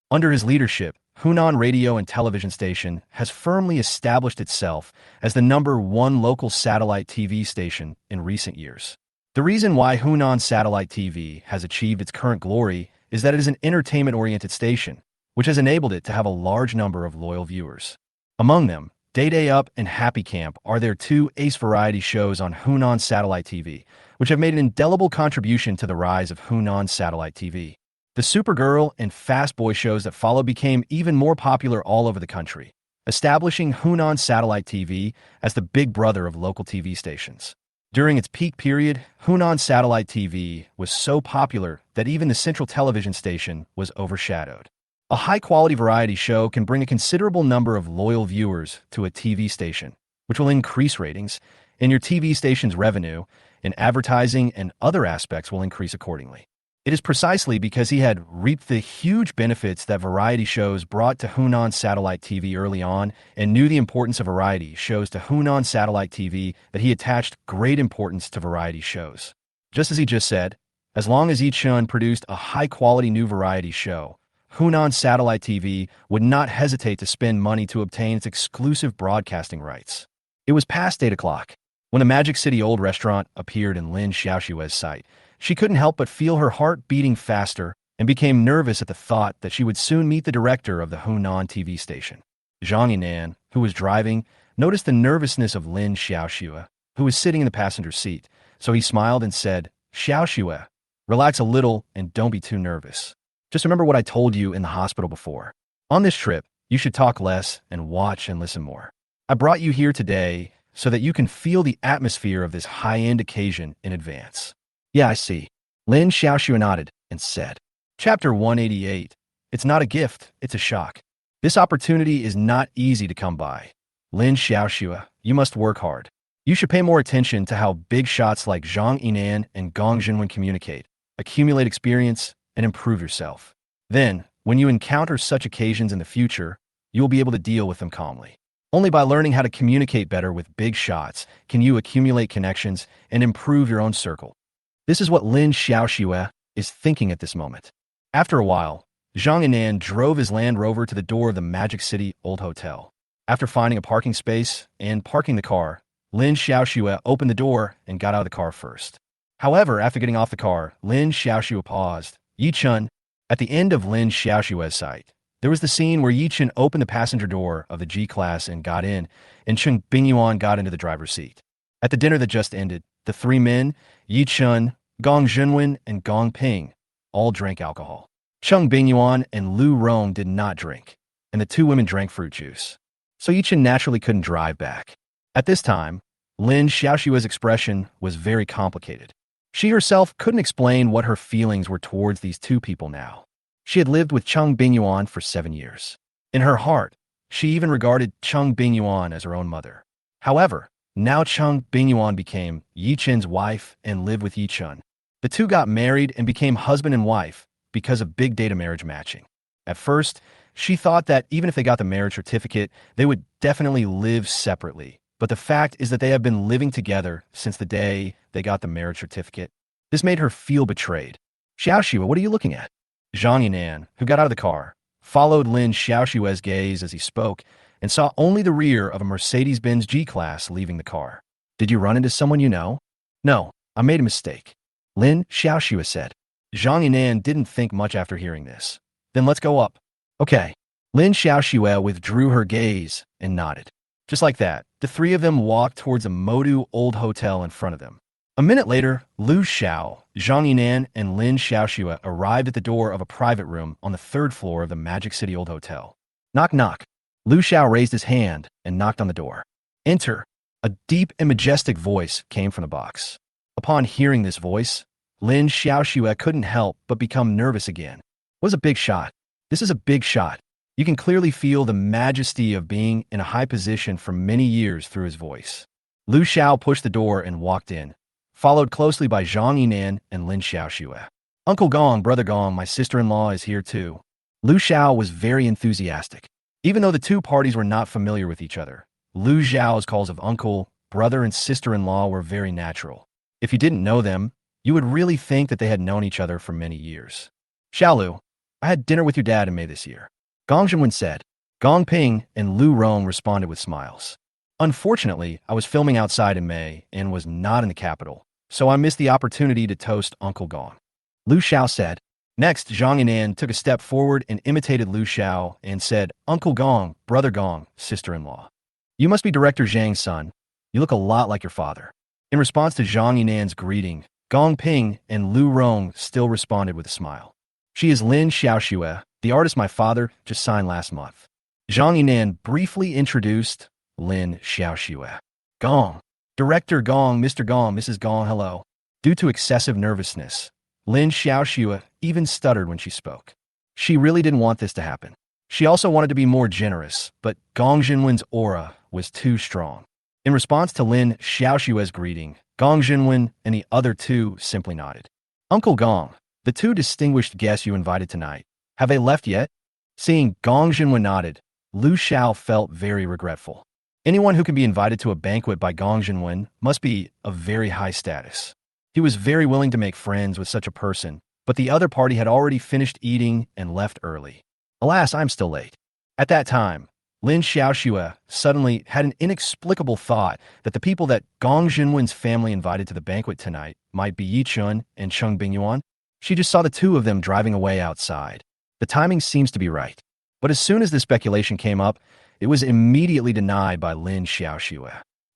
Under his leadership, Hunan radio and television station has firmly established itself as the #1 local satellite TV station in recent years. The reason why Hunan Satellite TV has achieved its current glory is that it is an entertainment-oriented station, which has enabled it to have a large number of loyal viewers. Among them, Day Day Up and Happy Camp are their 2 ace variety shows on Hunan Satellite TV, which have made an indelible contribution to the rise of Hunan Satellite TV. The Supergirl and Fast Boy shows that followed became even more popular all over the country, establishing Hunan Satellite TV as the big brother of local TV stations. During its peak period, Hunan Satellite TV was so popular that even the central television station was overshadowed. A high-quality variety show can bring a considerable number of loyal viewers to a TV station, which will increase ratings, and your TV station's revenue and advertising and other aspects will increase accordingly. It is precisely because he had reaped the huge benefits that variety shows brought to Hunan Satellite TV early on and knew the importance of variety shows to Hunan Satellite TV that he attached great importance to variety shows. Just as he just said, As long as Ye Chun produced a high-quality new variety show, Hunan Satellite TV would not hesitate to spend money to obtain its exclusive broadcasting rights. It was past 8 o'clock. When the Magic City Old Restaurant appeared in Lin Xiaoxue's sight, she couldn't help but feel her heart beating faster and became nervous at the thought that she would soon meet the director of the Hunan TV station. Zhang Yinan, who was driving, noticed the nervousness of Lin Xiaoxue, who was sitting in the passenger seat, so he smiled and said, "Xiaoxue, relax a little and don't be too nervous. Just remember what I told you in the hospital before. On this trip, you should talk less and watch and listen more. I brought you here today so that you can feel the atmosphere of this high-end occasion in advance." "Yeah, I see." Lin Xiaoxue nodded and said. Chapter 188. It's not a gift, it's a shock. This opportunity is not easy to come by. Lin Xiaoxue, you must work hard. You should pay more attention to how big shots like Zhang Yinan and Gong Jinwen communicate, accumulate experience, and improve yourself. Then, when you encounter such occasions in the future, you will be able to deal with them calmly. Only by learning how to communicate better with big shots can you accumulate connections and improve your own circle. This is what Lin Xiaoxue is thinking at this moment. After a while, Zhang Yinan drove his Land Rover to the door of the Magic City Old Hotel. After finding a parking space and parking the car, Lin Xiaoxue opened the door and got out of the car first. However, after getting off the car, Lin Xiaoxue paused. Ye Chun. At the end of Lin Xiaoxue's sight, there was the scene where Ye Chun opened the passenger door of the G-Class and got in, and Cheng Bingyuan got into the driver's seat. At the dinner that just ended, the three men, Ye Chun, Gong Jinwen, and Gong Ping, all drank alcohol. Cheng Bingyuan and Lu Rong did not drink, and the two women drank fruit juice. So Ye Chun naturally couldn't drive back. At this time, Lin Xiaoxue's expression was very complicated. She herself couldn't explain what her feelings were towards these two people now. She had lived with Cheng Bingyuan for 7 years. In her heart, she even regarded Cheng Bingyuan as her own mother. However, now Cheng Bingyuan became Ye Chun's wife and lived with Ye Chun. The two got married and became husband and wife because of big data marriage matching. At first, she thought that even if they got the marriage certificate, they would definitely live separately. But the fact is that they have been living together since the day they got the marriage certificate. This made her feel betrayed. "Xiaoxue, what are you looking at?" Zhang Yinan, who got out of the car, followed Lin Xiaoxue's gaze as he spoke and saw only the rear of a Mercedes-Benz G-Class leaving the car. "Did you run into someone you know?" "No, I made a mistake," Lin Xiaoxue said. Zhang Yinan didn't think much after hearing this. "Then let's go up." "Okay." Lin Xiaoxue withdrew her gaze and nodded. Just like that, the three of them walked towards a Modu Old Hotel in front of them. A minute later, Lu Xiao, Zhang Yinan, and Lin Xiaoxue arrived at the door of a private room on the 3rd floor of the Magic City Old Hotel. "Knock, knock." Lu Xiao raised his hand and knocked on the door. "Enter." A deep and majestic voice came from the box. Upon hearing this voice, Lin Xiaoxue couldn't help but become nervous again. It was a big shot. This is a big shot. You can clearly feel the majesty of being in a high position for many years through his voice. Lu Xiao pushed the door and walked in, followed closely by Zhang Yinan and Lin Xiaoxue. "Uncle Gong, Brother Gong, my sister-in-law is here too." Lu Xiao was very enthusiastic. Even though the two parties were not familiar with each other, Lu Xiao's calls of uncle, brother, and sister-in-law were very natural. If you didn't know them, you would really think that they had known each other for many years. "Xiaolu, I had dinner with your dad in May this year," Gong Jinwen said. Gong Ping and Lu Rong responded with smiles. "Unfortunately, I was filming outside in May and was not in the capital, so I missed the opportunity to toast Uncle Gong," Lu Xiao said. Next, Zhang Yinan took a step forward and imitated Lu Xiao and said, "Uncle Gong, Brother Gong, sister-in-law. You must be Director Zhang's son. You look a lot like your father." In response to Zhang Yinan's greeting, Gong Ping and Lu Rong still responded with a smile. "She is Lin Xiaoxue, the artist my father just signed last month." Zhang Yinan briefly introduced Lin Xiaoxue. "Gong. Director Gong, Mr. Gong, Mrs. Gong, hello." Due to excessive nervousness, Lin Xiaoxue even stuttered when she spoke. She really didn't want this to happen. She also wanted to be more generous, but Gong Jinwen's aura was too strong. In response to Lin Xiaoxue's greeting, Gong Jinwen and the other two simply nodded. "Uncle Gong, the two distinguished guests you invited tonight, have they left yet?" Seeing Gong Jinwen nodded, Lu Xiao felt very regretful. Anyone who can be invited to a banquet by Gong Jinwen must be of very high status. He was very willing to make friends with such a person, but the other party had already finished eating and left early. Alas, I'm still late. At that time, Lin Xiaoxue suddenly had an inexplicable thought that the people that Gong Jinwen's family invited to the banquet tonight might be Ye Chun and Cheng Bingyuan. She just saw the two of them driving away outside. The timing seems to be right. But as soon as the speculation came up, it was immediately denied by Lin Xiaoxue.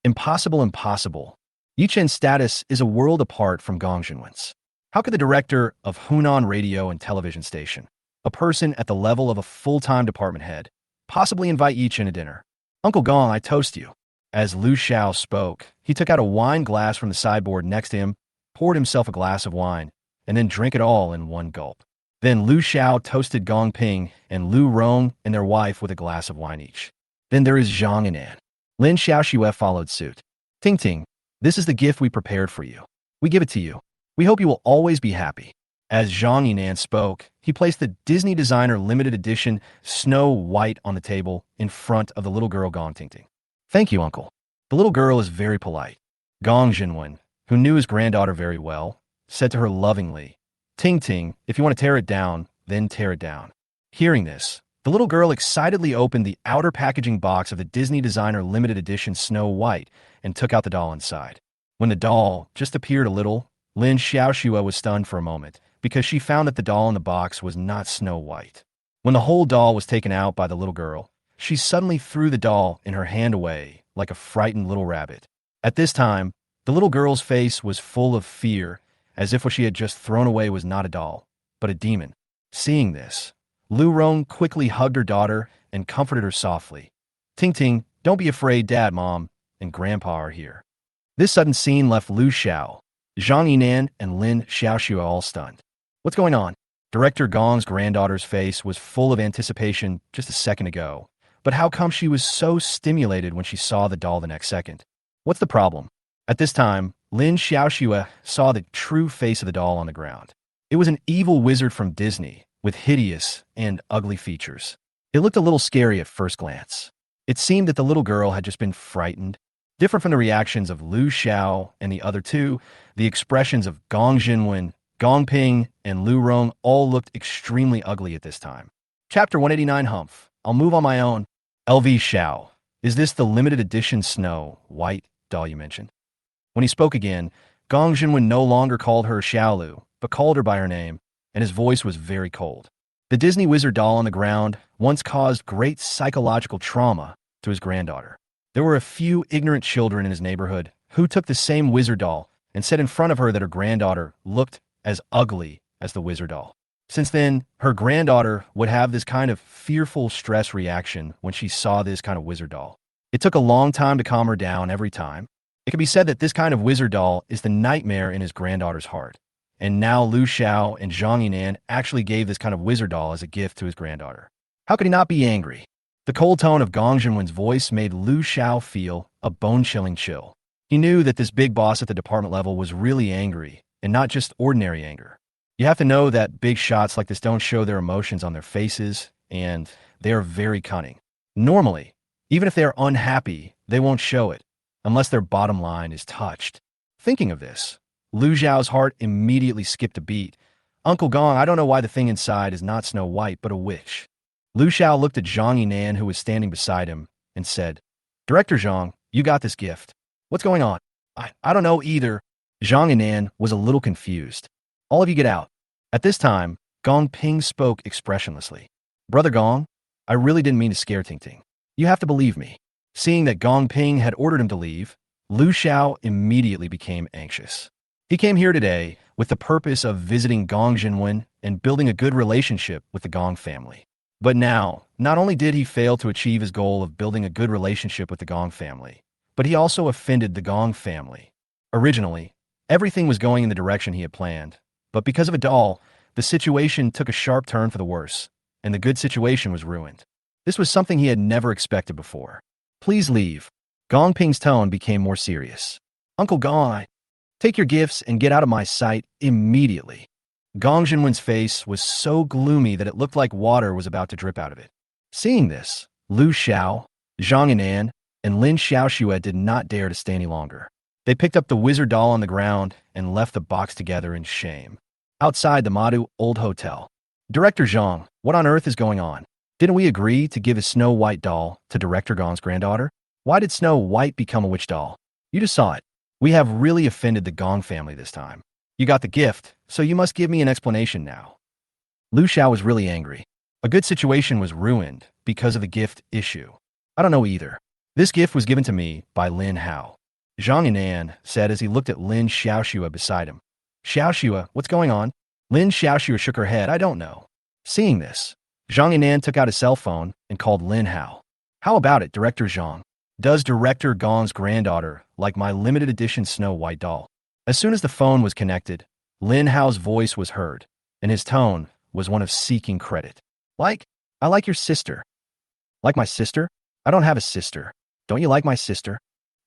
Impossible, impossible. Ye Chun's status is a world apart from Gong Jinwen's. How could the director of Hunan radio and television station, a person at the level of a full-time department head, possibly invite Ye Chun to dinner? Uncle Gong, I toast you. As Lu Xiao spoke, he took out a wine glass from the sideboard next to him, poured himself a glass of wine, and then drank it all in one gulp. Then Lu Xiao toasted Gong Ping and Lu Rong and their wife with a glass of wine each. Then there is Zhang and An. Lin Xiaoxue followed suit. Ting Ting, this is the gift we prepared for you. We give it to you. We hope you will always be happy. As Zhang Yinan spoke, he placed the Disney designer limited edition Snow White on the table in front of the little girl Gong Ting Ting. Thank you, uncle. The little girl is very polite. Gong Jinwen, who knew his granddaughter very well, said to her lovingly, Ting Ting, if you want to tear it down, then tear it down. Hearing this, the little girl excitedly opened the outer packaging box of the Disney designer limited edition Snow White and took out the doll inside. When the doll just appeared a little, Lin Xiaoxue was stunned for a moment because she found that the doll in the box was not Snow White. When the whole doll was taken out by the little girl, she suddenly threw the doll in her hand away like a frightened little rabbit. At this time, the little girl's face was full of fear, as if what she had just thrown away was not a doll, but a demon. Seeing this, Lu Rong quickly hugged her daughter and comforted her softly. Ting Ting, don't be afraid, Dad, Mom, and Grandpa are here. This sudden scene left Lu Xiao, Zhang Yinan, and Lin Xiaoxue all stunned. What's going on? Director Gong's granddaughter's face was full of anticipation just a second ago, but how come she was so stimulated when she saw the doll the next second? What's the problem? At this time, Lin Xiaoxue saw the true face of the doll on the ground. It was an evil wizard from Disney, with hideous and ugly features. It looked a little scary at first glance. It seemed that the little girl had just been frightened. Different from the reactions of Lu Xiao and the other two, the expressions of Gong Jinwen, Gong Ping, and Lu Rong all looked extremely ugly at this time. Chapter 189 Humph. I'll move on my own. LV Xiao. Is this the limited edition Snow White doll you mentioned? When he spoke again, Gong Jinwen no longer called her Xiaolu, but called her by her name, and his voice was very cold. The Disney wizard doll on the ground once caused great psychological trauma to his granddaughter. There were a few ignorant children in his neighborhood who took the same wizard doll and said in front of her that her granddaughter looked as ugly as the wizard doll. Since then, her granddaughter would have this kind of fearful stress reaction when she saw this kind of wizard doll. It took a long time to calm her down every time. It can be said that this kind of wizard doll is the nightmare in his granddaughter's heart. And now Lu Xiao and Zhang Yinan actually gave this kind of wizard doll as a gift to his granddaughter. How could he not be angry? The cold tone of Gong Jinwen's voice made Lu Xiao feel a bone-chilling chill. He knew that this big boss at the department level was really angry, and not just ordinary anger. You have to know that big shots like this don't show their emotions on their faces, and they are very cunning. Normally, even if they are unhappy, they won't show it, unless their bottom line is touched. Thinking of this, Lu Xiao's heart immediately skipped a beat. Uncle Gong, I don't know why the thing inside is not Snow White, but a witch. Lu Xiao looked at Zhang Yinan, who was standing beside him, and said, Director Zhang, you got this gift. What's going on? I don't know either. Zhang Yinan was a little confused. All of you get out. At this time, Gong Ping spoke expressionlessly. Brother Gong, I really didn't mean to scare Ting Ting. You have to believe me. Seeing that Gong Ping had ordered him to leave, Lu Xiao immediately became anxious. He came here today with the purpose of visiting Gong Jinwen and building a good relationship with the Gong family. But now, not only did he fail to achieve his goal of building a good relationship with the Gong family, but he also offended the Gong family. Originally, everything was going in the direction he had planned, but because of a doll, the situation took a sharp turn for the worse, and the good situation was ruined. This was something he had never expected before. Please leave. Gong Ping's tone became more serious. Uncle Gong, take your gifts and get out of my sight immediately. Gong Jinwen's face was so gloomy that it looked like water was about to drip out of it. Seeing this, Lu Xiao, Zhang Yinan, and Lin Xiaoxue did not dare to stay any longer. They picked up the wizard doll on the ground and left the box together in shame. Outside the Madu Old Hotel. Director Zhang, what on earth is going on? Didn't we agree to give his Snow White doll to Director Gong's granddaughter? Why did Snow White become a witch doll? You just saw it. We have really offended the Gong family this time. You got the gift, so you must give me an explanation now. Lu Xiao was really angry. A good situation was ruined because of the gift issue. I don't know either. This gift was given to me by Lin Hao. Zhang Yinan said as he looked at Lin Xiaoxue beside him. Xiaoxue, what's going on? Lin Xiaoxue shook her head. I don't know. Seeing this, Zhang Yinan took out his cell phone and called Lin Hao. How about it, Director Zhang? Does Director Gong's granddaughter like my limited edition Snow White doll? As soon as the phone was connected, Lin Hao's voice was heard, and his tone was one of seeking credit. I like your sister. Like my sister? I don't have a sister. Don't you like my sister?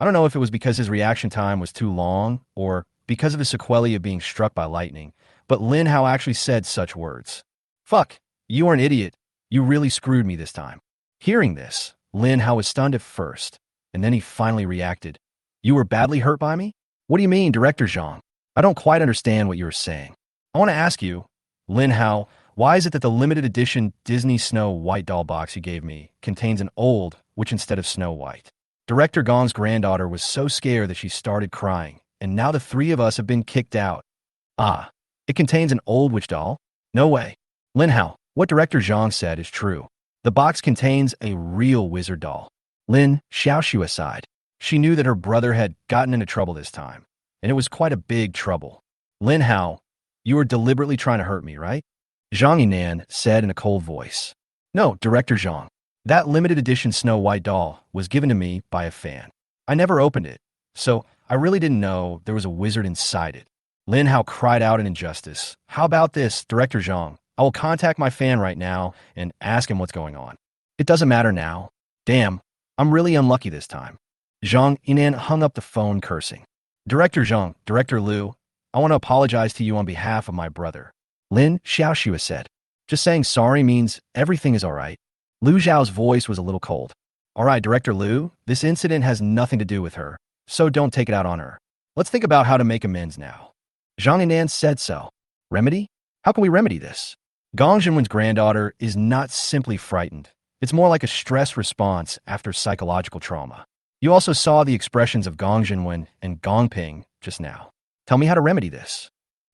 I don't know if it was because his reaction time was too long or because of the sequelae of being struck by lightning, but Lin Hao actually said such words. Fuck, you are an idiot. You really screwed me this time. Hearing this, Lin Hao was stunned at first, and then he finally reacted. You were badly hurt by me? What do you mean, Director Zhang? I don't quite understand what you were saying. I want to ask you, Lin Hao, why is it that the limited edition Disney Snow White doll box you gave me contains an old witch instead of Snow White? Director Gong's granddaughter was so scared that she started crying, and now the three of us have been kicked out. Ah, it contains an old witch doll? No way. Lin Hao, what Director Zhang said is true. The box contains a real wizard doll. Lin Xiaoxue sighed. She knew that her brother had gotten into trouble this time, and it was quite a big trouble. Lin Hao, you were deliberately trying to hurt me, right? Zhang Yinan said in a cold voice. No, Director Zhang. That limited edition Snow White doll was given to me by a fan. I never opened it, so I really didn't know there was a wizard inside it. Lin Hao cried out in injustice. How about this, Director Zhang? I will contact my fan right now and ask him what's going on. It doesn't matter now. Damn, I'm really unlucky this time. Zhang Yinan hung up the phone cursing. Director Zhang, Director Liu, I want to apologize to you on behalf of my brother. Lin Xiaoxue said. Just saying sorry means everything is all right. Lu Zhao's voice was a little cold. All right, Director Liu, this incident has nothing to do with her, so don't take it out on her. Let's think about how to make amends now. Zhang Yinan said so. Remedy? How can we remedy this? Gong Jinwen's granddaughter is not simply frightened. It's more like a stress response after psychological trauma. You also saw the expressions of Gong Jinwen and Gong Ping just now. Tell me how to remedy this.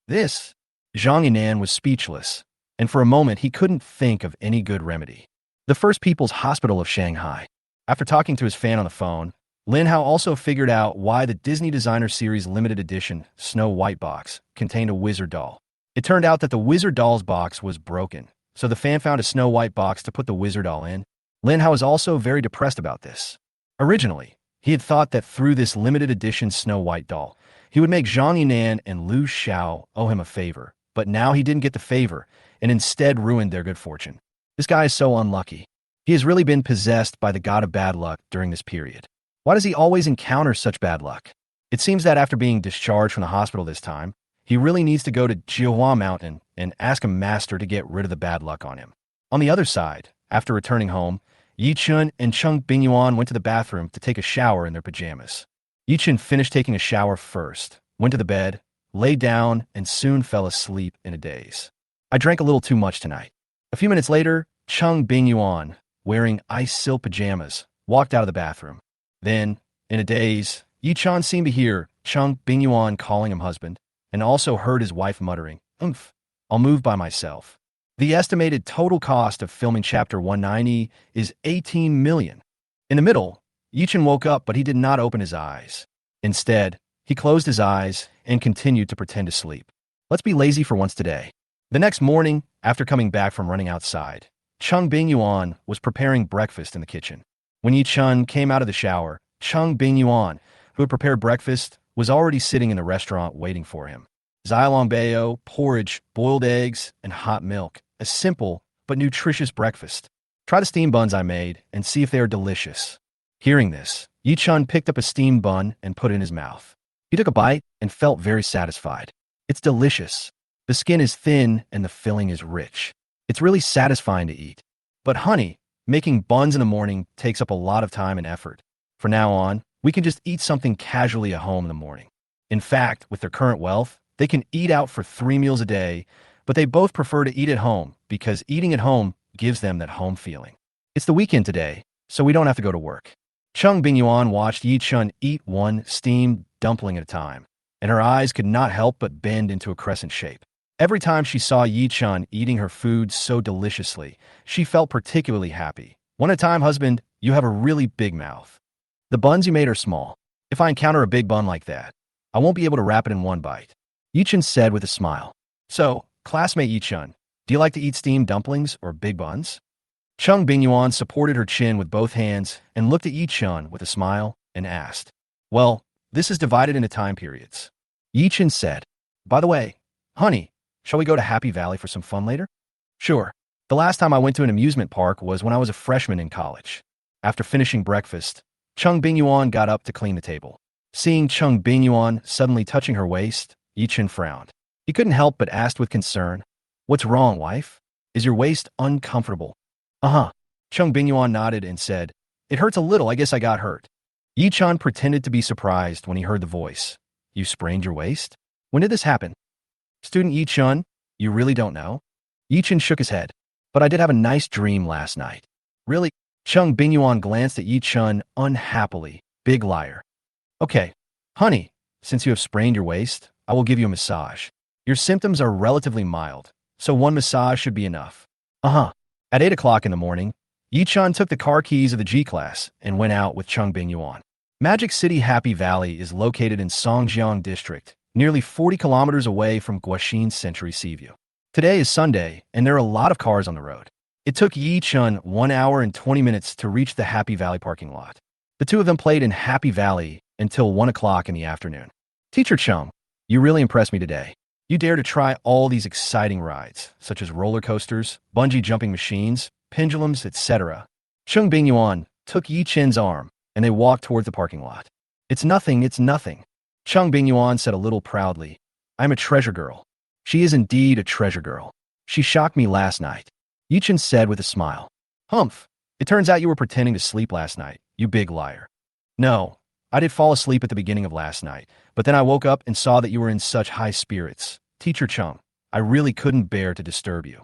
This? Zhang Yinan was speechless, and for a moment he couldn't think of any good remedy. The First People's Hospital of Shanghai. After talking to his fan on the phone, Lin Hao also figured out why the Disney Designer Series limited edition Snow White box contained a wizard doll. It turned out that the wizard doll's box was broken, so the fan found a Snow White box to put the wizard doll in. Lin Hao was also very depressed about this. Originally, he had thought that through this limited edition Snow White doll, he would make Zhang Yinan and Lu Xiao owe him a favor, but now he didn't get the favor and instead ruined their good fortune. This guy is so unlucky. He has really been possessed by the god of bad luck during this period. Why does he always encounter such bad luck? It seems that after being discharged from the hospital this time, he really needs to go to Jiuhua Mountain and ask a master to get rid of the bad luck on him. On the other side, after returning home, Ye Chun and Cheng Bingyuan went to the bathroom to take a shower in their pajamas. Ye Chun finished taking a shower first, went to the bed, lay down, and soon fell asleep in a daze. I drank a little too much tonight. A few minutes later, Cheng Bingyuan, wearing ice silk pajamas, walked out of the bathroom. Then, in a daze, Ye Chun seemed to hear Cheng Bingyuan calling him husband, and also heard his wife muttering, I'll move by myself. The estimated total cost of filming Chapter 190 is 18 million. In the middle, Ye Chun woke up, but he did not open his eyes. Instead, he closed his eyes and continued to pretend to sleep. Let's be lazy for once today. The next morning, after coming back from running outside, Cheng Bingyuan was preparing breakfast in the kitchen. When Ye Chun came out of the shower, Cheng Bingyuan, who had prepared breakfast, was already sitting in the restaurant waiting for him. Xiaolongbao, porridge, boiled eggs, and hot milk. A simple but nutritious breakfast. Try the steamed buns I made and see if they are delicious. Hearing this, Ye Chun picked up a steamed bun and put it in his mouth. He took a bite and felt very satisfied. It's delicious. The skin is thin and the filling is rich. It's really satisfying to eat. But honey, making buns in the morning takes up a lot of time and effort. From now on, We can just eat something casually at home in the morning. In fact, with their current wealth, they can eat out for 3 meals a day, but they both prefer to eat at home because eating at home gives them that home feeling. It's the weekend today, so we don't have to go to work. Cheng Bingyuan watched Ye Chun eat one steamed dumpling at a time, and her eyes could not help but bend into a crescent shape. Every time she saw Ye Chun eating her food so deliciously, she felt particularly happy. One at a time, husband, you have a really big mouth. The buns you made are small. If I encounter a big bun like that, I won't be able to wrap it in one bite. Ye Chun said with a smile. So, classmate Ye Chun, do you like to eat steamed dumplings or big buns? Cheng Bingyuan supported her chin with both hands and looked at Ye Chun with a smile and asked, well, this is divided into time periods. Ye Chun said, by the way, honey, shall we go to Happy Valley for some fun later? Sure. The last time I went to an amusement park was when I was a freshman in college. After finishing breakfast, Cheng Bingyuan got up to clean the table. Seeing Cheng Bingyuan suddenly touching her waist, Ye Chun frowned. He couldn't help but asked with concern, what's wrong, wife? Is your waist uncomfortable? Uh-huh. Cheng Bingyuan nodded and said, it hurts a little, I guess I got hurt. Ye Chun pretended to be surprised when he heard the voice. You sprained your waist? When did this happen? Student Ye Chun, you really don't know? Ye Chun shook his head. But I did have a nice dream last night. Really? Cheng Bingyuan glanced at Ye Chun unhappily. Big liar. Okay. Honey, since you have sprained your waist, I will give you a massage. Your symptoms are relatively mild, so one massage should be enough. Uh-huh. At 8 o'clock in the morning, Ye Chun took the car keys of the G class and went out with Cheng Bingyuan. Magic City Happy Valley is located in Songjiang District, nearly 40 kilometers away from Guaxin's Century Seaview. Today is Sunday, and there are a lot of cars on the road. It took Ye Chun 1 hour and 20 minutes to reach the Happy Valley parking lot. The two of them played in Happy Valley until 1 o'clock in the afternoon. Teacher Chung, you really impressed me today. You dare to try all these exciting rides, such as roller coasters, bungee jumping machines, pendulums, etc. Cheng Bingyuan took Ye Chun's arm, and they walked towards the parking lot. It's nothing, it's nothing. Cheng Bingyuan said a little proudly. I'm a treasure girl. She is indeed a treasure girl. She shocked me last night. Ye Chun said with a smile. Humph, it turns out you were pretending to sleep last night, you big liar. No, I did fall asleep at the beginning of last night, but then I woke up and saw that you were in such high spirits. Teacher Chung, I really couldn't bear to disturb you.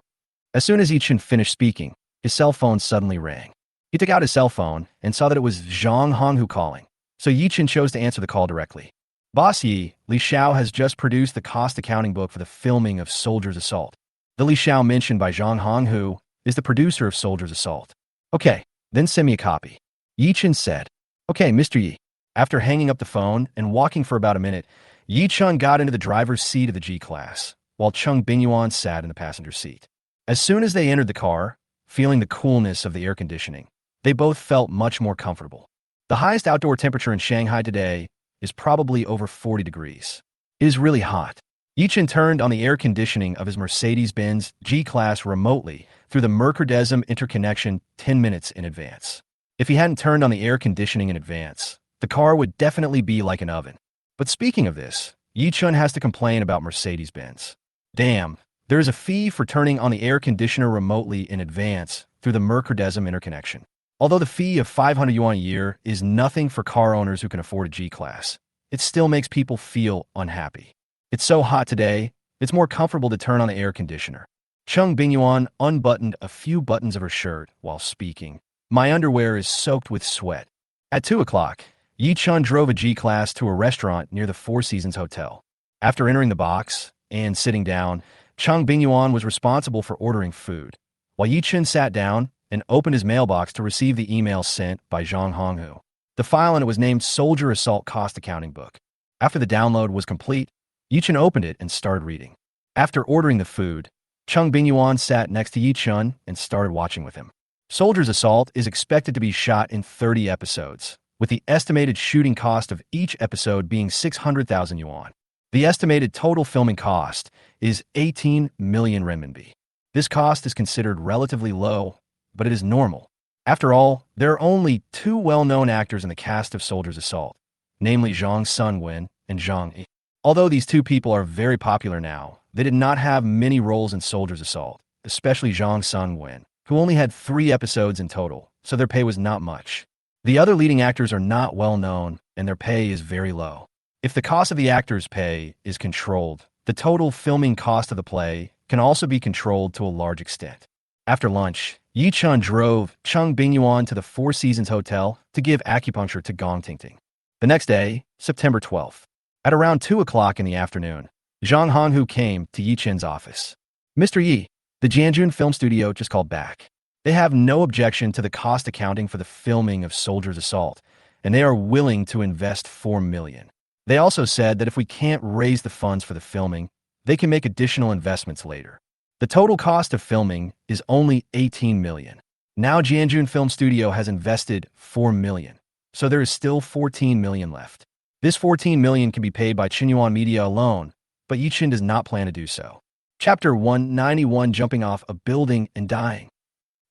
As soon as Ye Chun finished speaking, his cell phone suddenly rang. He took out his cell phone and saw that it was Zhang Honghu calling, so Ye Chun chose to answer the call directly. Boss Yi, Li Xiao has just produced the cost accounting book for the filming of Soldier's Assault. The Li Xiao mentioned by Zhang Honghu is the producer of Soldier's Assault. Okay, then send me a copy. Ye Chun said. Okay, Mr. Yi. After hanging up the phone and walking for about a minute, Ye Chun got into the driver's seat of the G class, while Cheng Bingyuan sat in the passenger seat. As soon as they entered the car, feeling the coolness of the air conditioning, they both felt much more comfortable. The highest outdoor temperature in Shanghai today is probably over 40 degrees. It is really hot. Ye Chun turned on the air conditioning of his Mercedes-Benz G-Class remotely through the Mercadesm interconnection 10 minutes in advance. If he hadn't turned on the air conditioning in advance, the car would definitely be like an oven. But speaking of this, Ye Chun has to complain about Mercedes-Benz. Damn, there is a fee for turning on the air conditioner remotely in advance through the Mercadesm interconnection. Although the fee of 500 yuan a year is nothing for car owners who can afford a G-Class, it still makes people feel unhappy. It's so hot today, it's more comfortable to turn on the air conditioner. Cheng Bingyuan unbuttoned a few buttons of her shirt while speaking. My underwear is soaked with sweat. At 2 o'clock, Ye Chun drove a G-Class to a restaurant near the Four Seasons Hotel. After entering the box and sitting down, Cheng Bingyuan was responsible for ordering food, while Ye Chun sat down and opened his mailbox to receive the email sent by Zhang Honghu. The file in it was named Soldier Assault Cost Accounting Book. After the download was complete, Ye Chun opened it and started reading. After ordering the food, Cheng Bingyuan sat next to Ye Chun and started watching with him. Soldier's Assault is expected to be shot in 30 episodes, with the estimated shooting cost of each episode being 600,000 yuan. The estimated total filming cost is 18 million renminbi. This cost is considered relatively low, but it is normal. After all, there are only two well-known actors in the cast of Soldier's Assault, namely Zhang Sunwen and Zhang Yi. Although these two people are very popular now, they did not have many roles in Soldier's Assault, especially Zhang Sunwen, who only had 3 episodes in total, so their pay was not much. The other leading actors are not well known, and their pay is very low. If the cost of the actors' pay is controlled, the total filming cost of the play can also be controlled to a large extent. After lunch, Ye Chun drove Cheng Bingyuan to the Four Seasons Hotel to give acupuncture to Gong Tingting. The next day, September 12th, at around 2 o'clock in the afternoon, Zhang Honghu came to Ye Chun's office. "Mr. Yi, the Jianjun Film Studio just called back. They have no objection to the cost accounting for the filming of Soldier's Assault, and they are willing to invest $4 million. They also said that if we can't raise the funds for the filming, they can make additional investments later. The total cost of filming is only $18 million. Now Jianjun Film Studio has invested $4 million, so there is still $14 million left. This $14 million can be paid by Qinyuan Media alone, but Ye Chun does not plan to do so." Chapter 191: Jumping off a building and dying.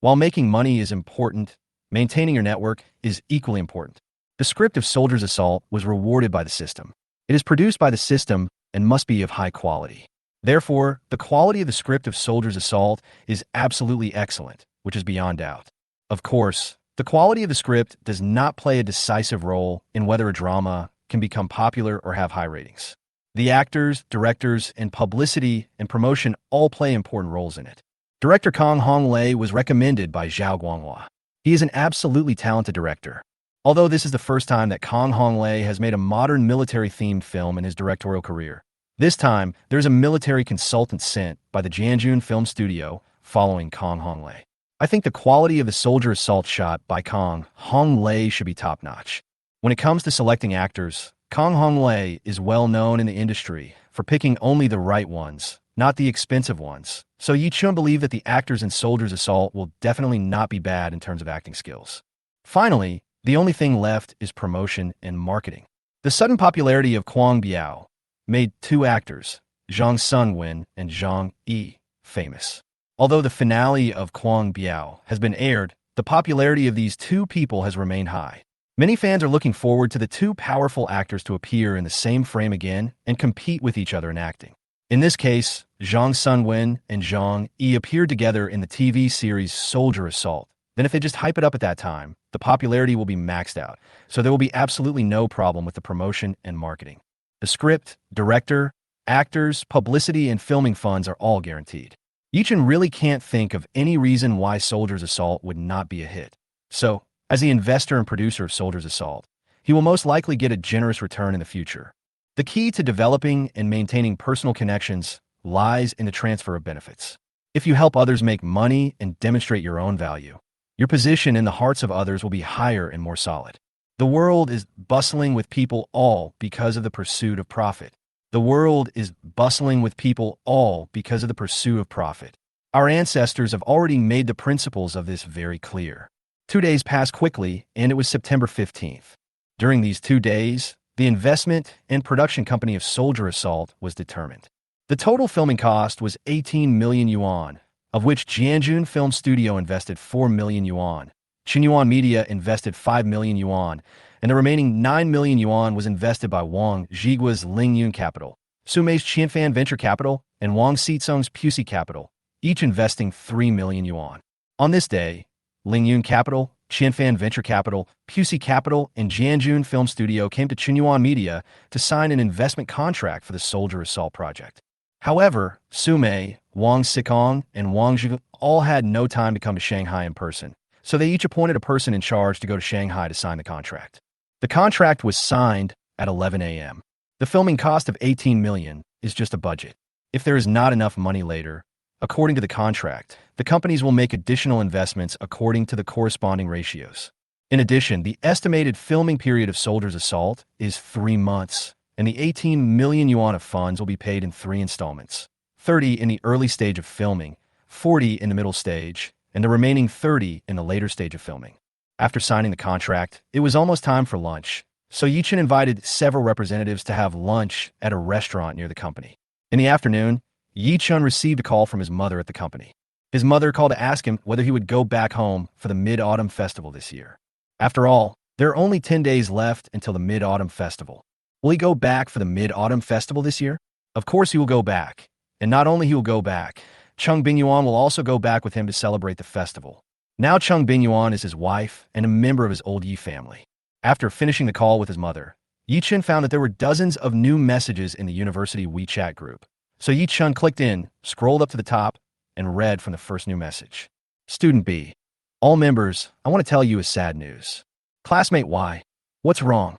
While making money is important, maintaining your network is equally important. The script of Soldier's Assault was rewarded by the system. It is produced by the system and must be of high quality. Therefore, the quality of the script of Soldier's Assault is absolutely excellent, which is beyond doubt. Of course, the quality of the script does not play a decisive role in whether a drama can become popular or have high ratings. The actors, directors, and publicity and promotion all play important roles in it. Director Kang Honglei was recommended by Zhao Guanghua. He is an absolutely talented director. Although this is the first time that Kang Honglei has made a modern military-themed film in his directorial career, this time there's a military consultant sent by the Jianjun Film Studio following Kang Honglei. I think the quality of the Soldier Assault shot by Kang Honglei should be top-notch. When it comes to selecting actors, Kang Honglei is well known in the industry for picking only the right ones, not the expensive ones, so Ye Chun believe that the actors in Soldier's Assault will definitely not be bad in terms of acting skills. Finally, the only thing left is promotion and marketing. The sudden popularity of Kwang Biao made two actors, Zhang Sunwen and Zhang Yi, famous. Although the finale of Kwang Biao has been aired, the popularity of these two people has remained high. Many fans are looking forward to the two powerful actors to appear in the same frame again and compete with each other in acting. In this case, Zhang Sunwen and Zhang Yi appeared together in the TV series Soldier Assault. Then if they just hype it up at that time, the popularity will be maxed out, so there will be absolutely no problem with the promotion and marketing. The script, director, actors, publicity, and filming funds are all guaranteed. Ye Chun really can't think of any reason why Soldier's Assault would not be a hit. So, as the investor and producer of Soldier's Assault, he will most likely get a generous return in the future. The key to developing and maintaining personal connections lies in the transfer of benefits. If you help others make money and demonstrate your own value, your position in the hearts of others will be higher and more solid. The world is bustling with people all because of the pursuit of profit. The world is bustling with people all because of the pursuit of profit. Our ancestors have already made the principles of this very clear. 2 days passed quickly, and it was September 15th. During these 2 days, the investment and production company of Soldier Assault was determined. The total filming cost was 18 million yuan, of which Jianjun Film Studio invested 4 million yuan, Qinyuan Media invested 5 million yuan, and the remaining 9 million yuan was invested by Wang Zhigua's Lingyun Capital, Sumei's Qianfan Venture Capital, and Wang Xicong's Puxi Capital, each investing 3 million yuan. On this day, Lingyun Capital, Qianfan Venture Capital, Puxi Capital, and Jianjun Film Studio came to Qinyuan Media to sign an investment contract for the Soldier Assault project. However, Sumei, Wang Xicong, and Wang Zhigu all had no time to come to Shanghai in person, so they each appointed a person in charge to go to Shanghai to sign the contract. The contract was signed at 11 a.m. The filming cost of 18 million is just a budget. If there is not enough money later, according to the contract, the companies will make additional investments according to the corresponding ratios. In addition, the estimated filming period of Soldier's Assault is 3 months, and the 18 million yuan of funds will be paid in 3 installments, 30 in the early stage of filming, 40 in the middle stage, and the remaining 30 in the later stage of filming. After signing the contract, it was almost time for lunch, so Ye Chun invited several representatives to have lunch at a restaurant near the company. In the afternoon, Ye Chun received a call from his mother at the company. His mother called to ask him whether he would go back home for the Mid-Autumn Festival this year. After all, there are only 10 days left until the Mid-Autumn Festival. Will he go back for the Mid-Autumn Festival this year? Of course he will go back. And not only he will go back, Cheng Bingyuan will also go back with him to celebrate the festival. Now Cheng Bingyuan is his wife and a member of his old Yi family. After finishing the call with his mother, Ye Chun found that there were dozens of new messages in the university WeChat group. So Ye Chun clicked in, scrolled up to the top, and read from the first new message. Student B. All members, I want to tell you a sad news. Classmate Y. What's wrong?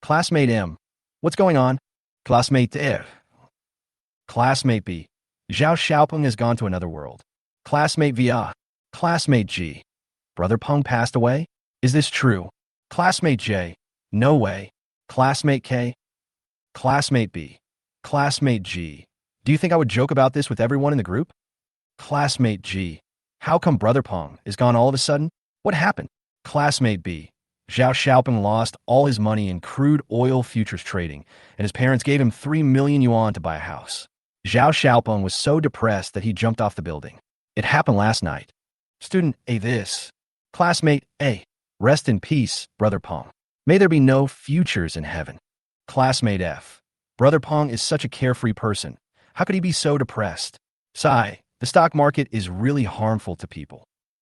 Classmate M. What's going on? Classmate F. Classmate B. Zhao Xiaopeng has gone to another world. Classmate VA. Classmate G. Brother Peng passed away? Is this true? Classmate J. No way. Classmate K. Classmate B. Classmate G. Do you think I would joke about this with everyone in the group? Classmate G. How come Brother Peng is gone all of a sudden? What happened? Classmate B. Zhao Xiaopeng lost all his money in crude oil futures trading, and his parents gave him 3 million yuan to buy a house. Zhao Xiaopeng was so depressed that he jumped off the building. It happened last night. Student A. This. Classmate A. Rest in peace, Brother Peng. May there be no futures in heaven. Classmate F. Brother Peng is such a carefree person. How could he be so depressed? Sigh. The stock market is really harmful to people.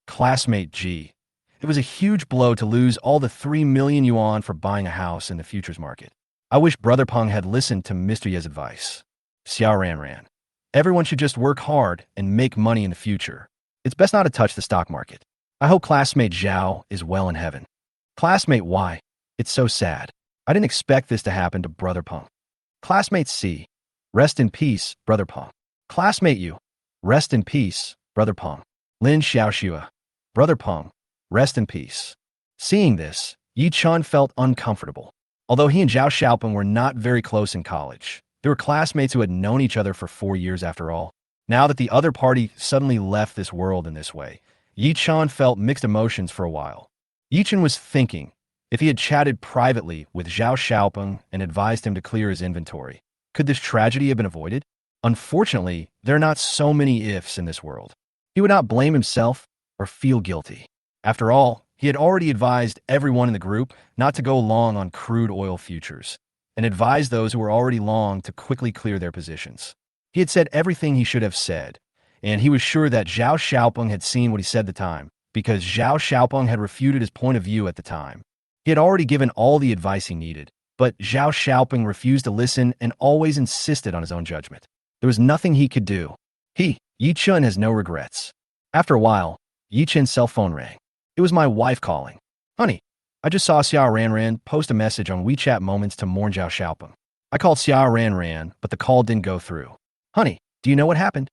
Classmate G. It was a huge blow to lose all the 3 million yuan for buying a house in the futures market. I wish Brother Peng had listened to Mr. Ye's advice. Xiao Ran. Everyone should just work hard and make money in the future. It's best not to touch the stock market. I hope Classmate Zhao is well in heaven. Classmate Y. It's so sad. I didn't expect this to happen to Brother Peng. Classmate C. Rest in peace, Brother Peng. Classmate U. Rest in peace, Brother Peng. Lin Xiaoxue. Brother Peng. Rest in peace. Seeing this, Ye Chun felt uncomfortable. Although he and Zhao Xiaopeng were not very close in college, they were classmates who had known each other for 4 years after all. Now that the other party suddenly left this world in this way, Ye Chun felt mixed emotions for a while. Ye Chun was thinking, if he had chatted privately with Zhao Xiaopeng and advised him to clear his inventory, could this tragedy have been avoided? Unfortunately, there are not so many ifs in this world. He would not blame himself or feel guilty. After all, he had already advised everyone in the group not to go long on crude oil futures, and advised those who were already long to quickly clear their positions. He had said everything he should have said, and he was sure that Zhao Xiaopeng had seen what he said at the time, because Zhao Xiaopeng had refuted his point of view at the time. He had already given all the advice he needed, but Zhao Xiaopeng refused to listen and always insisted on his own judgment. There was nothing he could do. Ye Chun has no regrets. After a while, Ye Chun's cell phone rang. It was my wife calling. Honey, I just saw Xiao Ran post a message on WeChat Moments to mourn Zhao Xiaopeng. I called Xiao Ran, but the call didn't go through. Honey, do you know what happened?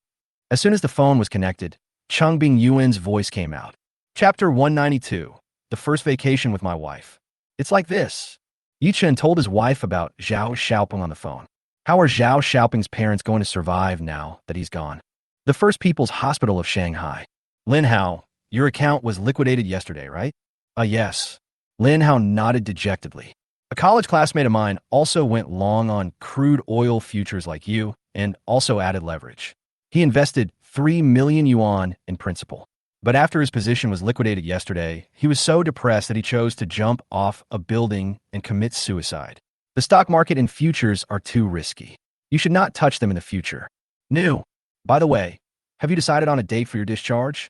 As soon as the phone was connected, Cheng Bingyuan's voice came out. Chapter 192, The First Vacation with My Wife. It's like this. Ye Chun told his wife about Zhao Xiaopeng on the phone. How are Zhao Xiaopeng's parents going to survive now that he's gone? The First People's Hospital of Shanghai. Lin Hao, your account was liquidated yesterday, right? Yes. Lin Hao nodded dejectedly. A college classmate of mine also went long on crude oil futures like you and also added leverage. He invested 3 million yuan in principal. But after his position was liquidated yesterday, he was so depressed that he chose to jump off a building and commit suicide. The stock market and futures are too risky. You should not touch them in the future. New. By the way, have you decided on a date for your discharge?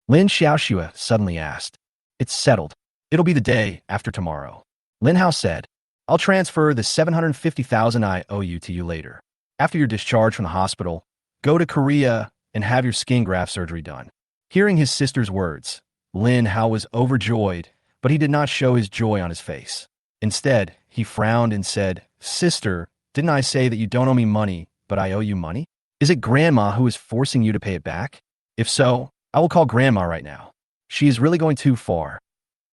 Lin Xiaoxue suddenly asked. It's settled. It'll be the day after tomorrow. Lin Hao said, I'll transfer the 750,000 I owe you to you later. After your discharge from the hospital, go to Korea and have your skin graft surgery done. Hearing his sister's words, Lin Hao was overjoyed, but he did not show his joy on his face. Instead, he frowned and said, Sister, didn't I say that you don't owe me money, but I owe you money? Is it Grandma who is forcing you to pay it back? If so, I will call Grandma right now. She is really going too far.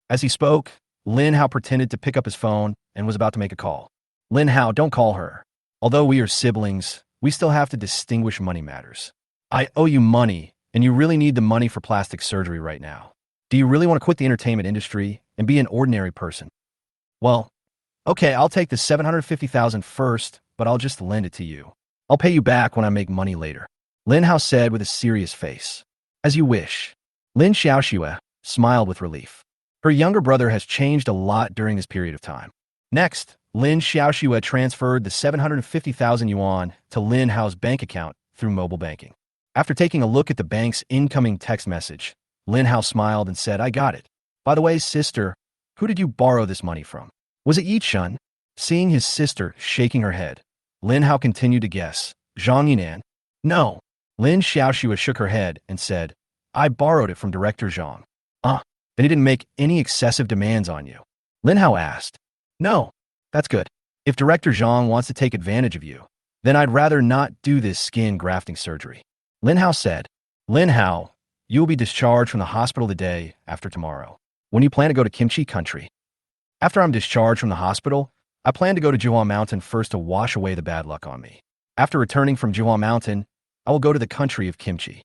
As he spoke, Lin Hao pretended to pick up his phone and was about to make a call. Lin Hao, don't call her. Although we are siblings, we still have to distinguish money matters. I owe you money, and you really need the money for plastic surgery right now. Do you really want to quit the entertainment industry and be an ordinary person? Well, okay, I'll take the 750,000 first, but I'll just lend it to you. I'll pay you back when I make money later. Lin Hao said with a serious face. As you wish. Lin Xiaoxue smiled with relief. Her younger brother has changed a lot during this period of time. Next, Lin Xiaoxue transferred the 750,000 yuan to Lin Hao's bank account through mobile banking. After taking a look at the bank's incoming text message, Lin Hao smiled and said, I got it. By the way, sister, Who did you borrow this money from? Was it Ye Chun? Seeing his sister shaking her head, Lin Hao continued to guess. Zhang Yinan? No. Lin Xiaoxue shook her head and said, I borrowed it from Director Zhang. Then he didn't make any excessive demands on you. Lin Hao asked. No. That's good. If Director Zhang wants to take advantage of you, then I'd rather not do this skin grafting surgery. Lin Hao said. Lin Hao, you will be discharged from the hospital the day after tomorrow. When you plan to go to Kimchi country? After I'm discharged from the hospital, I plan to go to Juhua Mountain first to wash away the bad luck on me. After returning from Juhua Mountain, I will go to the country of Kimchi.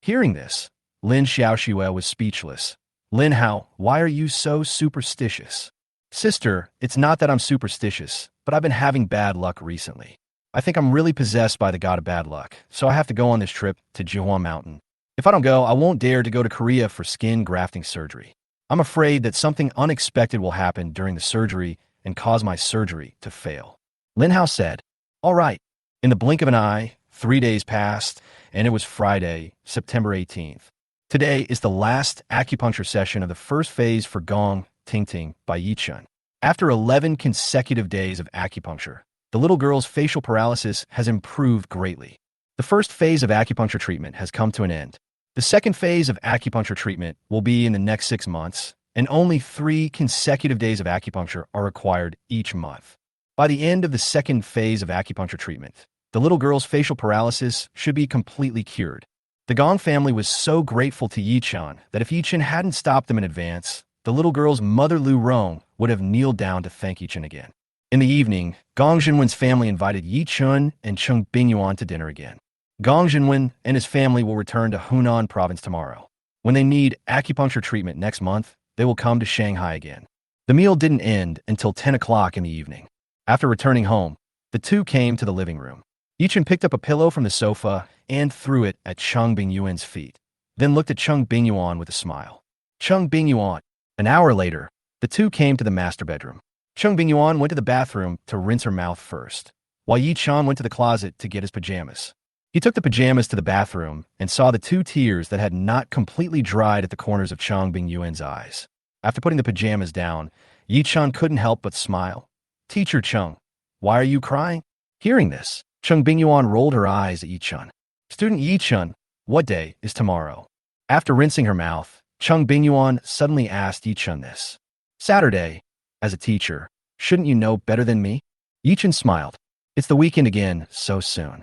Hearing this, Lin Xiaoxue was speechless. Lin Hao, why are you so superstitious? Sister, it's not that I'm superstitious, but I've been having bad luck recently. I think I'm really possessed by the god of bad luck, so I have to go on this trip to Juhua Mountain. If I don't go, I won't dare to go to Korea for skin grafting surgery. I'm afraid that something unexpected will happen during the surgery and cause my surgery to fail. Lin Hao said, all right. In the blink of an eye, 3 days passed, and it was Friday, September 18th. Today is the last acupuncture session of the first phase for Gong Ting Ting by Ye Chun. After 11 consecutive days of acupuncture, the little girl's facial paralysis has improved greatly. The first phase of acupuncture treatment has come to an end. The second phase of acupuncture treatment will be in the next 6 months, and only 3 consecutive days of acupuncture are required each month. By the end of the second phase of acupuncture treatment, the little girl's facial paralysis should be completely cured. The Gong family was so grateful to Ye Chun that if Ye Chun hadn't stopped them in advance, the little girl's mother Lu Rong would have kneeled down to thank Ye Chun again. In the evening, Gong Jinwen's family invited Ye Chun and Cheng Bingyuan to dinner again. Gong Jinwen and his family will return to Hunan province tomorrow. When they need acupuncture treatment next month, they will come to Shanghai again. The meal didn't end until 10 o'clock in the evening. After returning home, the two came to the living room. Ye Chun picked up a pillow from the sofa and threw it at Cheng Bingyuan's feet, then looked at Cheng Bingyuan with a smile. Cheng Bingyuan. An hour later, the two came to the master bedroom. Cheng Bingyuan went to the bathroom to rinse her mouth first, while Ye Chun went to the closet to get his pajamas. He took the pajamas to the bathroom and saw the 2 tears that had not completely dried at the corners of Cheng Bingyuan's eyes. After putting the pajamas down, Ye Chun couldn't help but smile. Teacher Chung, why are you crying? Hearing this, Cheng Bingyuan rolled her eyes at Ye Chun. Student Ye Chun, what day is tomorrow? After rinsing her mouth, Cheng Bingyuan suddenly asked Ye Chun this. Saturday. As a teacher, shouldn't you know better than me? Ye Chun smiled. It's the weekend again, so soon.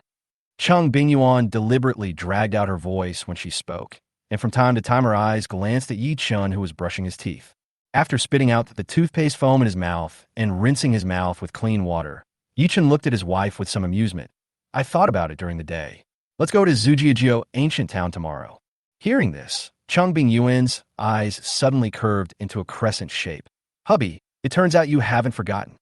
Cheng Bingyuan deliberately dragged out her voice when she spoke, and from time to time her eyes glanced at Ye Chun, who was brushing his teeth. After spitting out the toothpaste foam in his mouth and rinsing his mouth with clean water, Ye Chun looked at his wife with some amusement. I thought about it during the day. Let's go to Zujiajio ancient town tomorrow. Hearing this, Cheng Bingyuan's eyes suddenly curved into a crescent shape. Hubby, it turns out you haven't forgotten.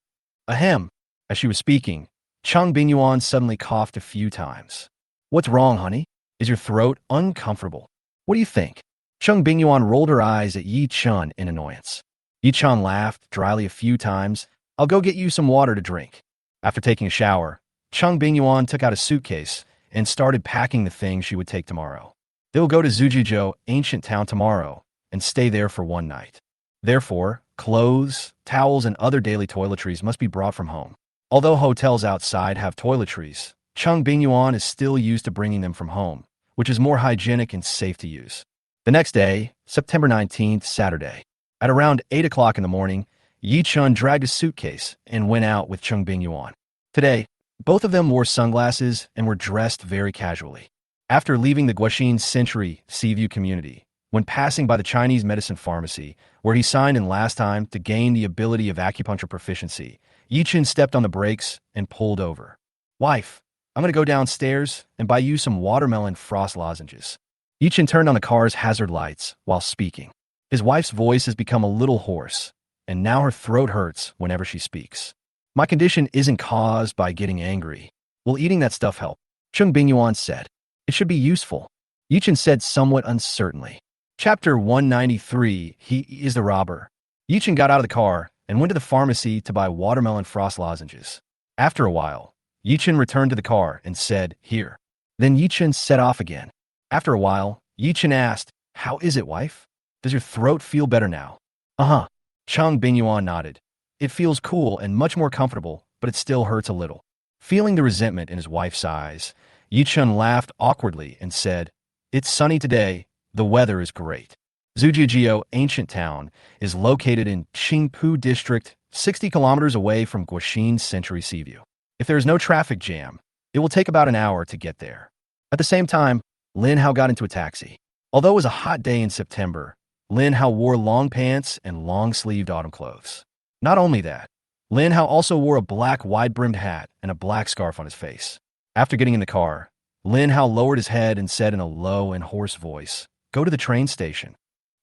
Ahem. As she was speaking, Cheng Bingyuan suddenly coughed a few times. What's wrong, honey? Is your throat uncomfortable? What do you think? Cheng Bingyuan rolled her eyes at Ye Chun in annoyance. Ye Chun laughed dryly a few times. I'll go get you some water to drink. After taking a shower, Cheng Bingyuan took out a suitcase and started packing the things she would take tomorrow. They will go to Zujijiu, ancient town tomorrow, and stay there for 1 night. Therefore, clothes, towels, and other daily toiletries must be brought from home. Although hotels outside have toiletries, Cheng Bingyuan is still used to bringing them from home, which is more hygienic and safe to use. The next day, September 19th, Saturday, at around 8 o'clock in the morning, Ye Chun dragged a suitcase and went out with Cheng Bingyuan. Today, both of them wore sunglasses and were dressed very casually. After leaving the Guaxin Century Seaview community, when passing by the Chinese medicine pharmacy, where he signed in last time to gain the ability of acupuncture proficiency, Ye Chun stepped on the brakes and pulled over. Wife, I'm going to go downstairs and buy you some watermelon frost lozenges. Ye Chun turned on the car's hazard lights while speaking. His wife's voice has become a little hoarse, and now her throat hurts whenever she speaks. My condition isn't caused by getting angry. Will eating that stuff help? Cheng Bingyuan said. It should be useful. Ye Chun said somewhat uncertainly. Chapter 193, He is the Robber. Ye Chun got out of the car and went to the pharmacy to buy watermelon frost lozenges. After a while, Ye Chun returned to the car and said, Here. Then Ye Chun set off again. After a while, Ye Chun asked, How is it, wife? Does your throat feel better now? Uh-huh. Cheng Bingyuan nodded. It feels cool and much more comfortable, but it still hurts a little. Feeling the resentment in his wife's eyes, Ye Chun laughed awkwardly and said, "It's sunny today. The weather is great." Zhujiajio ancient town is located in Qingpu district, 60 kilometers away from Guoxin's Century Seaview. If there is no traffic jam, it will take about an hour to get there. At the same time, Lin Hao got into a taxi. Although it was a hot day in September, Lin Hao wore long pants and long-sleeved autumn clothes. Not only that, Lin Hao also wore a black wide-brimmed hat and a black scarf on his face. After getting in the car, Lin Hao lowered his head and said in a low and hoarse voice, "Go to the train station."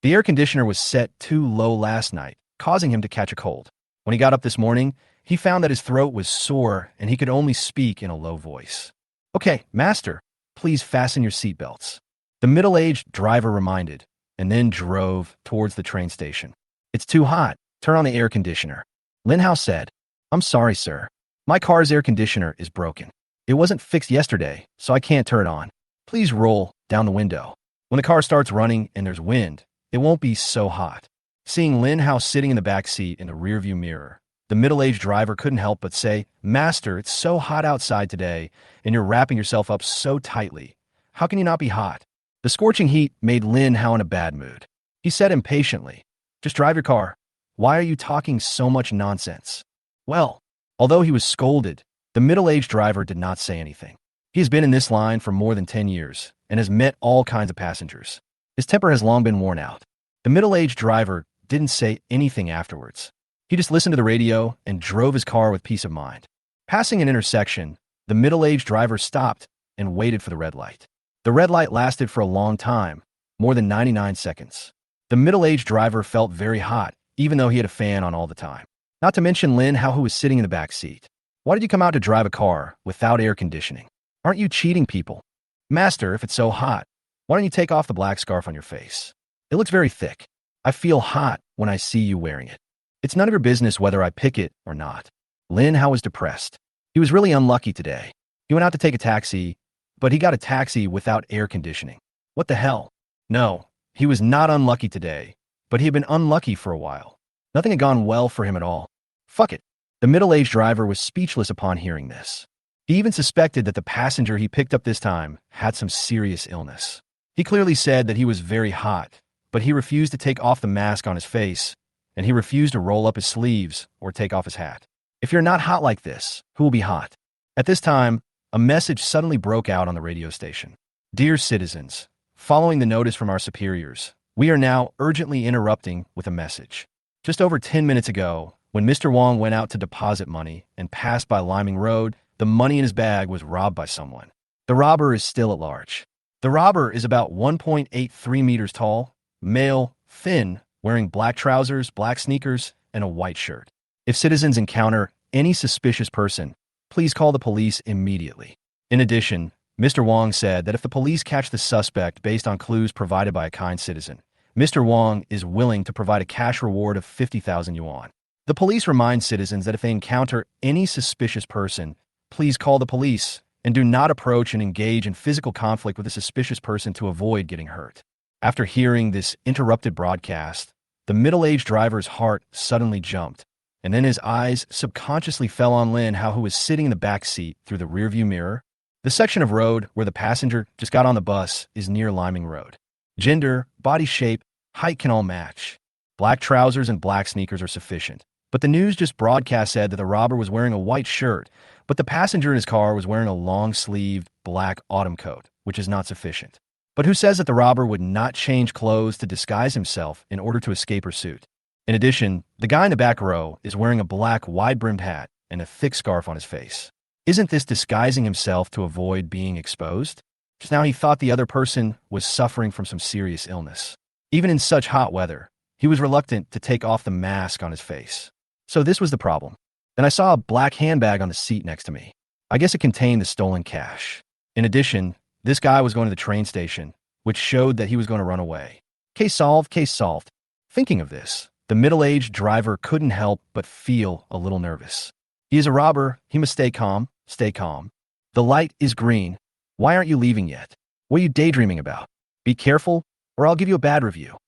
The air conditioner was set too low last night, causing him to catch a cold. When he got up this morning, he found that his throat was sore and he could only speak in a low voice. "Okay, master, please fasten your seatbelts," the middle-aged driver reminded, and then drove towards the train station. "It's too hot. Turn on the air conditioner." Lin Hao said, "I'm sorry, sir. My car's air conditioner is broken. It wasn't fixed yesterday, so I can't turn it on. Please roll down the window. When the car starts running and there's wind, it won't be so hot." Seeing Lin Hao sitting in the back seat in the rearview mirror, the middle-aged driver couldn't help but say, "Master, it's so hot outside today, and you're wrapping yourself up so tightly. How can you not be hot?" The scorching heat made Lin Hao in a bad mood. He said impatiently, "Just drive your car. Why are you talking so much nonsense?" Well, although he was scolded, the middle-aged driver did not say anything. He has been in this line for more than 10 years and has met all kinds of passengers. His temper has long been worn out. The middle-aged driver didn't say anything afterwards. He just listened to the radio and drove his car with peace of mind. Passing an intersection, the middle-aged driver stopped and waited for the red light. The red light lasted for a long time, more than 99 seconds. The middle-aged driver felt very hot, even though he had a fan on all the time. Not to mention Lin Hao, who was sitting in the back seat. "Why did you come out to drive a car without air conditioning? Aren't you cheating people?" "Master, if it's so hot, why don't you take off the black scarf on your face? It looks very thick. I feel hot when I see you wearing it. It's none of your business whether I pick it or not." Lin Hao was depressed. He was really unlucky today. He went out to take a taxi, but he got a taxi without air conditioning. What the hell? No, he was not unlucky today, but he had been unlucky for a while. Nothing had gone well for him at all. Fuck it. The middle-aged driver was speechless upon hearing this. He even suspected that the passenger he picked up this time had some serious illness. He clearly said that he was very hot, but he refused to take off the mask on his face, and he refused to roll up his sleeves or take off his hat. If you're not hot like this, who will be hot? At this time, a message suddenly broke out on the radio station. "Dear citizens, following the notice from our superiors, we are now urgently interrupting with a message. Just over 10 minutes ago, when Mr. Wong went out to deposit money and passed by Liming Road, the money in his bag was robbed by someone. The robber is still at large. The robber is about 1.83 meters tall, male, thin, wearing black trousers, black sneakers, and a white shirt. If citizens encounter any suspicious person, please call the police immediately." In addition, Mr. Wong said that if the police catch the suspect based on clues provided by a kind citizen, Mr. Wong is willing to provide a cash reward of 50,000 yuan. The police remind citizens that if they encounter any suspicious person, please call the police and do not approach and engage in physical conflict with a suspicious person to avoid getting hurt. After hearing this interrupted broadcast, the middle-aged driver's heart suddenly jumped, and then his eyes subconsciously fell on Lin Hao, who was sitting in the back seat through the rearview mirror. The section of road where the passenger just got on the bus is near Liming Road. Gender, body shape, height can all match. Black trousers and black sneakers are sufficient. But the news just broadcast said that the robber was wearing a white shirt, but the passenger in his car was wearing a long-sleeved black autumn coat, which is not sufficient. But who says that the robber would not change clothes to disguise himself in order to escape pursuit? In addition, the guy in the back row is wearing a black wide-brimmed hat and a thick scarf on his face. Isn't this disguising himself to avoid being exposed? Just now he thought the other person was suffering from some serious illness. Even in such hot weather, he was reluctant to take off the mask on his face. So this was the problem. Then I saw a black handbag on the seat next to me. I guess it contained the stolen cash. In addition, this guy was going to the train station, which showed that he was going to run away. Case solved, case solved. Thinking of this, the middle-aged driver couldn't help but feel a little nervous. He is a robber. He must stay calm, stay calm. The light is green. Why aren't you leaving yet? What are you daydreaming about? Be careful, or I'll give you a bad review.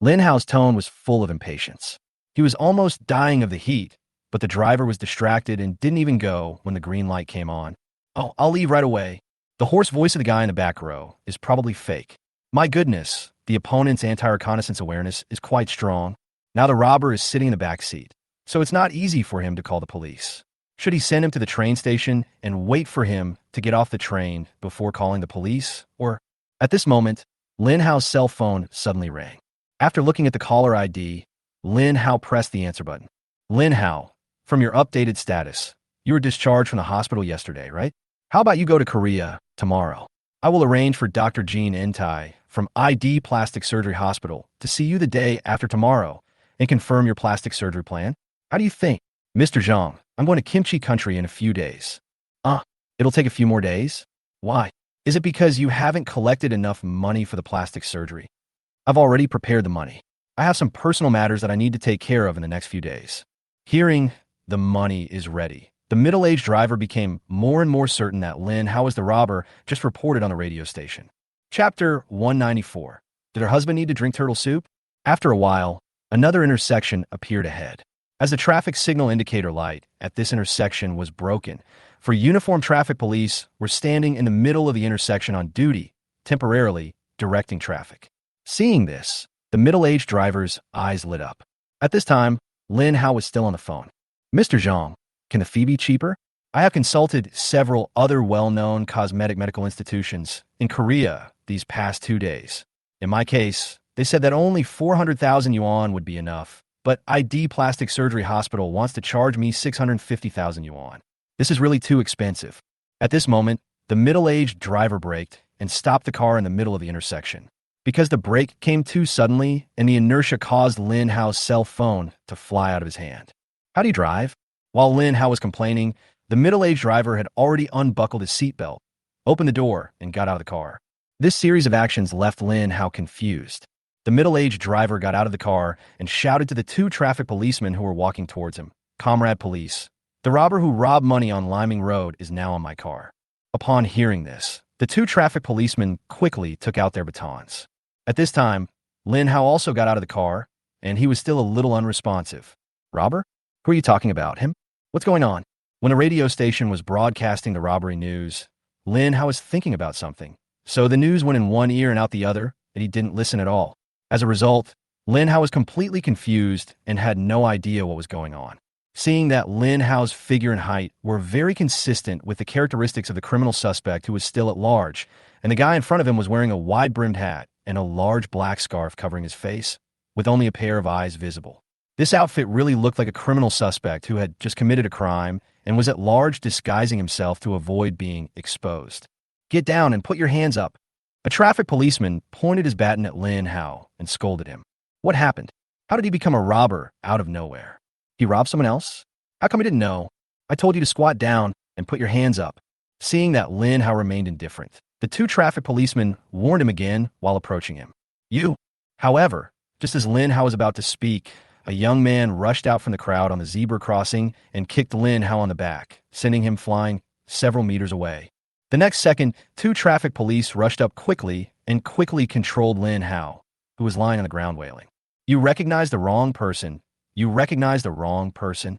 Lin Hao's tone was full of impatience. He was almost dying of the heat, but the driver was distracted and didn't even go when the green light came on. "Oh, I'll leave right away." The hoarse voice of the guy in the back row is probably fake. My goodness, the opponent's anti-reconnaissance awareness is quite strong. Now the robber is sitting in the back seat, so it's not easy for him to call the police. Should he send him to the train station and wait for him to get off the train before calling the police? Or, at this moment, Lin Hao's cell phone suddenly rang. After looking at the caller ID, Lin Hao pressed the answer button. "Lin Hao, from your updated status, you were discharged from the hospital yesterday, right? How about you go to Korea tomorrow? I will arrange for Dr. Jean Entai from ID Plastic Surgery Hospital to see you the day after tomorrow and confirm your plastic surgery plan. How do you think?" "Mr. Zhang, I'm going to Kimchi country in a few days." It'll take a few more days? Why? Is it because you haven't collected enough money for the plastic surgery?" "I've already prepared the money. I have some personal matters that I need to take care of in the next few days." Hearing the money is ready, the middle-aged driver became more and more certain that Lin Hao was the robber just reported on the radio station. Chapter 194. Did her husband need to drink turtle soup? After a while, another intersection appeared ahead. As the traffic signal indicator light at this intersection was broken, for uniformed traffic police were standing in the middle of the intersection on duty, temporarily directing traffic. Seeing this, the middle-aged driver's eyes lit up. At this time, Lin Hao was still on the phone. "Mr. Zhang, can the fee be cheaper? I have consulted several other well-known cosmetic medical institutions in Korea these past 2 days. In my case, they said that only 400,000 yuan would be enough, but ID Plastic Surgery Hospital wants to charge me 650,000 yuan. This is really too expensive." At this moment, the middle-aged driver braked and stopped the car in the middle of the intersection. Because the brake came too suddenly and the inertia caused Lin Hao's cell phone to fly out of his hand. "How do you drive?" While Lin Hao was complaining, the middle-aged driver had already unbuckled his seatbelt, opened the door, and got out of the car. This series of actions left Lin Hao confused. The middle-aged driver got out of the car and shouted to the 2 traffic policemen who were walking towards him, "Comrade police, the robber who robbed money on Liming Road is now on my car." Upon hearing this, the 2 traffic policemen quickly took out their batons. At this time, Lin Hao also got out of the car, and he was still a little unresponsive. "Robber? Who are you talking about? Him? What's going on?" When a radio station was broadcasting the robbery news, Lin Hao was thinking about something. So the news went in one ear and out the other, and he didn't listen at all. As a result, Lin Hao was completely confused and had no idea what was going on. Seeing that Lin Hao's figure and height were very consistent with the characteristics of the criminal suspect who was still at large, and the guy in front of him was wearing a wide-brimmed hat and a large black scarf covering his face, with only a pair of eyes visible. This outfit really looked like a criminal suspect who had just committed a crime and was at large disguising himself to avoid being exposed. "Get down and put your hands up." A traffic policeman pointed his baton at Lin Hao and scolded him. What happened? How did he become a robber out of nowhere? He robbed someone else? How come he didn't know? I told you to squat down and put your hands up. Seeing that Lin Hao remained indifferent, the 2 traffic policemen warned him again while approaching him. "You." However, just as Lin Hao was about to speak, a young man rushed out from the crowd on the zebra crossing and kicked Lin Hao on the back, sending him flying several meters away. The next second, 2 traffic police rushed up quickly and quickly controlled Lin Hao, who was lying on the ground wailing. "You recognize the wrong person. You recognize the wrong person."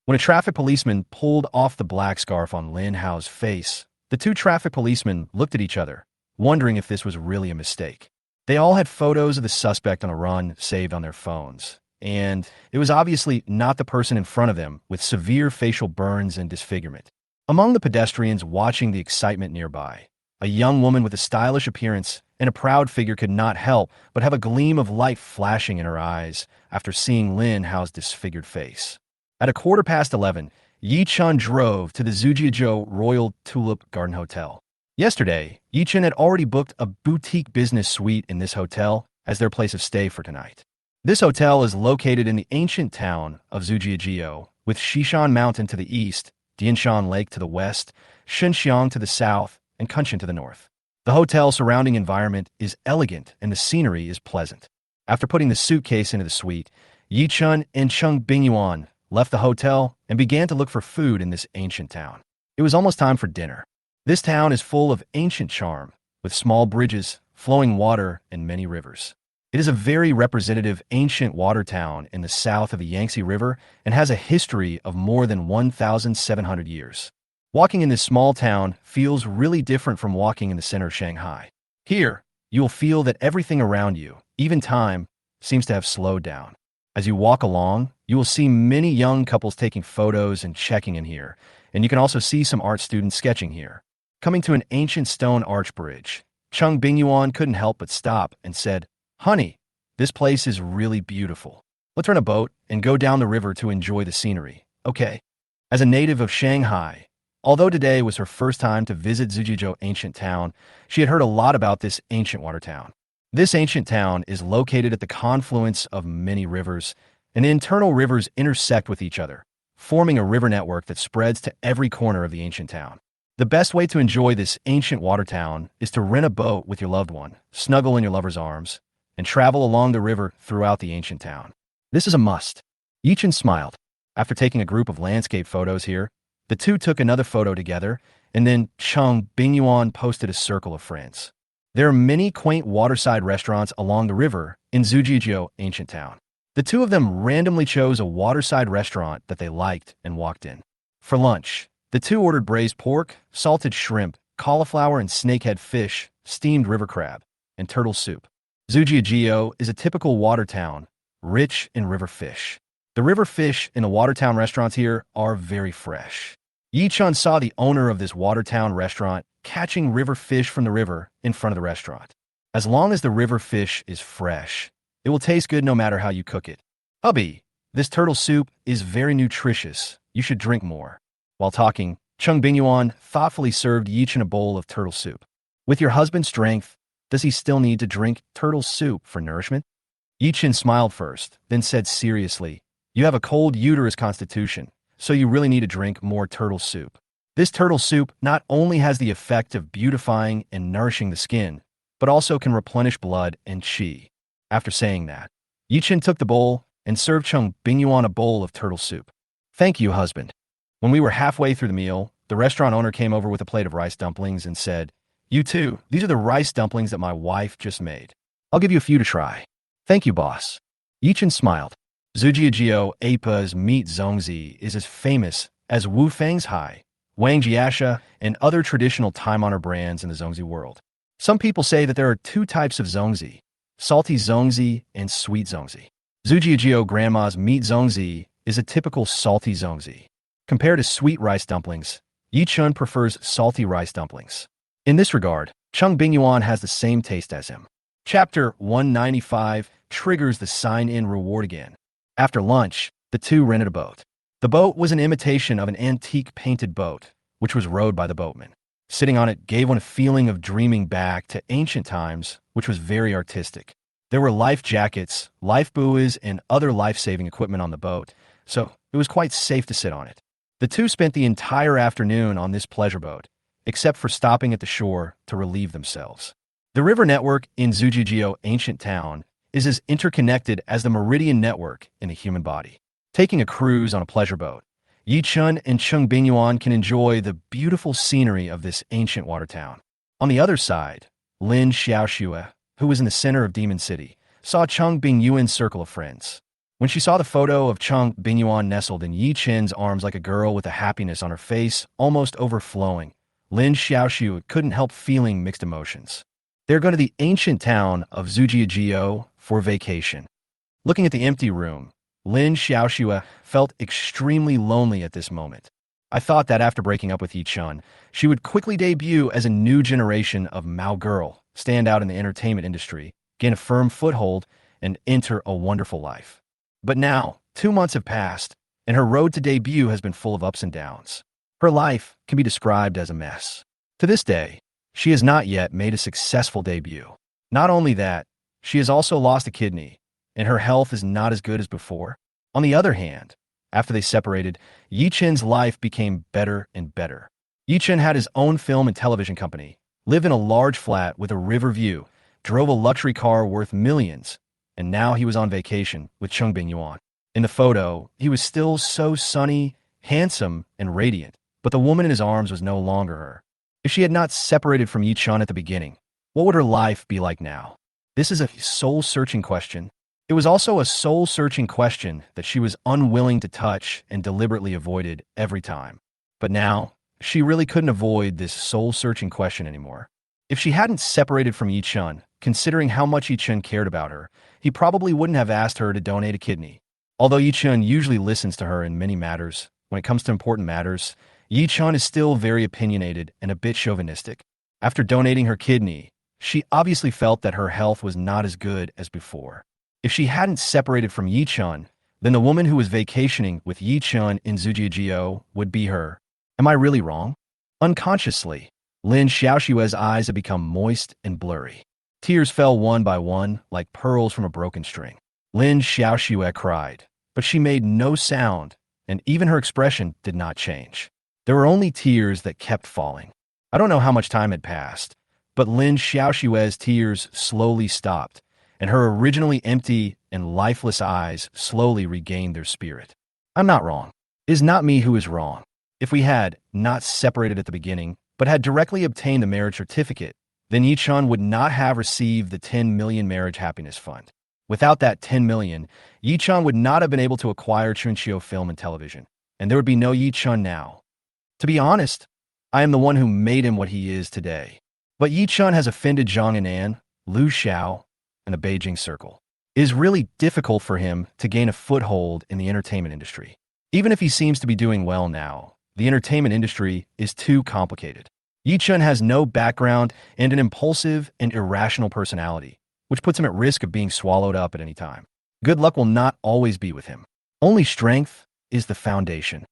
When a traffic policeman pulled off the black scarf on Lin Hao's face, the 2 traffic policemen looked at each other, wondering if this was really a mistake. They all had photos of the suspect on a run saved on their phones, and it was obviously not the person in front of them with severe facial burns and disfigurement. Among the pedestrians watching the excitement nearby, a young woman with a stylish appearance and a proud figure could not help but have a gleam of light flashing in her eyes after seeing Lin Hao's disfigured face. At 11:15, Ye Chun drove to the Zhujiazhou Royal Tulip Garden Hotel. Yesterday, Ye Chun had already booked a boutique business suite in this hotel as their place of stay for tonight. This hotel is located in the ancient town of Zhujiazhou, with Shishan Mountain to the east, Dianshan Lake to the west, Shunxiang to the south, and Kunshan to the north. The hotel's surrounding environment is elegant and the scenery is pleasant. After putting the suitcase into the suite, Ye Chun and Cheng Bingyuan left the hotel and began to look for food in this ancient town. It was almost time for dinner. This town is full of ancient charm, with small bridges, flowing water, and many rivers. It is a very representative ancient water town in the south of the Yangtze River and has a history of more than 1,700 years. Walking in this small town feels really different from walking in the center of Shanghai. Here, you will feel that everything around you, even time, seems to have slowed down. As you walk along, you will see many young couples taking photos and checking in here, and you can also see some art students sketching here. Coming to an ancient stone arch bridge, Cheng Bingyuan couldn't help but stop and said, "Honey, this place is really beautiful. Let's rent a boat and go down the river to enjoy the scenery, okay?" As a native of Shanghai, although today was her first time to visit Zhujiazhou ancient town, she had heard a lot about this ancient water town. This ancient town is located at the confluence of many rivers, and the internal rivers intersect with each other, forming a river network that spreads to every corner of the ancient town. The best way to enjoy this ancient water town is to rent a boat with your loved one, snuggle in your lover's arms, and travel along the river throughout the ancient town. This is a must. Ye Chun smiled. After taking a group of landscape photos here, the two took another photo together, and then Cheng Bingyuan posted a circle of friends. There are many quaint waterside restaurants along the river in Zhujiazhou ancient town. The two of them randomly chose a waterside restaurant that they liked and walked in. For lunch, the two ordered braised pork, salted shrimp, cauliflower and snakehead fish, steamed river crab, and turtle soup. Zhujiazhou is a typical water town, rich in river fish. The river fish in the water town restaurants here are very fresh. Ye Chun saw the owner of this water town restaurant catching river fish from the river in front of the restaurant. As long as the river fish is fresh, it will taste good no matter how you cook it. "Hubby, this turtle soup is very nutritious. You should drink more." While talking, Cheng Bingyuan thoughtfully served Ye Chun a bowl of turtle soup. "With your husband's strength, does he still need to drink turtle soup for nourishment?" Ye Chun smiled first, then said seriously, "You have a cold uterus constitution, so you really need to drink more turtle soup. This turtle soup not only has the effect of beautifying and nourishing the skin, but also can replenish blood and qi." After saying that, Ye Chun took the bowl and served Cheng Bingyuan a bowl of turtle soup. "Thank you, husband." When we were halfway through the meal, the restaurant owner came over with a plate of rice dumplings and said, "You too, these are the rice dumplings that my wife just made. I'll give you a few to try." "Thank you, boss." Ye Chun smiled. Zhujiazhou Apa's meat zongzi is as famous as Wu Fang's Hai, Wang Jiasha, and other traditional time-honored brands in the zongzi world. Some people say that there are two types of zongzi, salty zongzi and sweet zongzi. Zhujiazhou grandma's meat zongzi is a typical salty zongzi. Compared to sweet rice dumplings, Ye Chun prefers salty rice dumplings. In this regard, Cheng Bingyuan has the same taste as him. Chapter 195 triggers the sign-in reward again. After lunch, the two rented a boat. The boat was an imitation of an antique painted boat, which was rowed by the boatman. Sitting on it gave one a feeling of dreaming back to ancient times, which was very artistic. There were life jackets, life buoys, and other life-saving equipment on the boat, so it was quite safe to sit on it. The two spent the entire afternoon on this pleasure boat, except for stopping at the shore to relieve themselves. The river network in Zhujiazhou ancient town is as interconnected as the meridian network in the human body. Taking a cruise on a pleasure boat, Ye Chun and Cheng Bingyuan can enjoy the beautiful scenery of this ancient water town. On the other side, Lin Xiaoxue, who was in the center of Demon City, saw Cheng Bingyuan's circle of friends. When she saw the photo of Cheng Bingyuan nestled in Ye Chun's arms like a girl with a happiness on her face almost overflowing, Lin Xiaoxue couldn't help feeling mixed emotions. They're going to the ancient town of Zhujiazhou for vacation. Looking at the empty room, Lin Xiaoxue felt extremely lonely at this moment. "I thought that after breaking up with Ye Chun, she would quickly debut as a new generation of Mao girl, stand out in the entertainment industry, gain a firm foothold, and enter a wonderful life. But now, 2 months have passed, and her road to debut has been full of ups and downs. Her life can be described as a mess. To this day, she has not yet made a successful debut. Not only that, she has also lost a kidney, and her health is not as good as before. On the other hand, after they separated, Ye Chun's life became better and better. Ye Chun had his own film and television company, lived in a large flat with a river view, drove a luxury car worth millions, and now he was on vacation with Cheng Bingyuan. In the photo, he was still so sunny, handsome, and radiant, but the woman in his arms was no longer her. If she had not separated from Ye Chun at the beginning, what would her life be like now? This is a soul-searching question. It was also a soul-searching question that she was unwilling to touch and deliberately avoided every time. But now, she really couldn't avoid this soul-searching question anymore. If she hadn't separated from Ye Chun, considering how much Ye Chun cared about her, he probably wouldn't have asked her to donate a kidney. Although Ye Chun usually listens to her in many matters, when it comes to important matters, Ye Chun is still very opinionated and a bit chauvinistic. After donating her kidney, she obviously felt that her health was not as good as before. If she hadn't separated from Ye Chun, then the woman who was vacationing with Ye Chun in Zhujiajie would be her. Am I really wrong? Unconsciously, Lin Xiaoxue's eyes had become moist and blurry. Tears fell one by one like pearls from a broken string. Lin Xiaoxue cried, but she made no sound, and even her expression did not change. There were only tears that kept falling. I don't know how much time had passed, but Lin Xiaoxue's tears slowly stopped, and her originally empty and lifeless eyes slowly regained their spirit. I'm not wrong. It is not me who is wrong. If we had not separated at the beginning, but had directly obtained the marriage certificate, then Ye Chun would not have received the 10 million marriage happiness fund. Without that 10 million, Ye Chun would not have been able to acquire Chunqiu film and television, and there would be no Ye Chun now. To be honest, I am the one who made him what he is today. But Ye Chun has offended Zhang Anan, Liu Xiao, and the Beijing Circle. It is really difficult for him to gain a foothold in the entertainment industry. Even if he seems to be doing well now, the entertainment industry is too complicated. Ye Chun has no background and an impulsive and irrational personality, which puts him at risk of being swallowed up at any time. Good luck will not always be with him. Only strength is the foundation.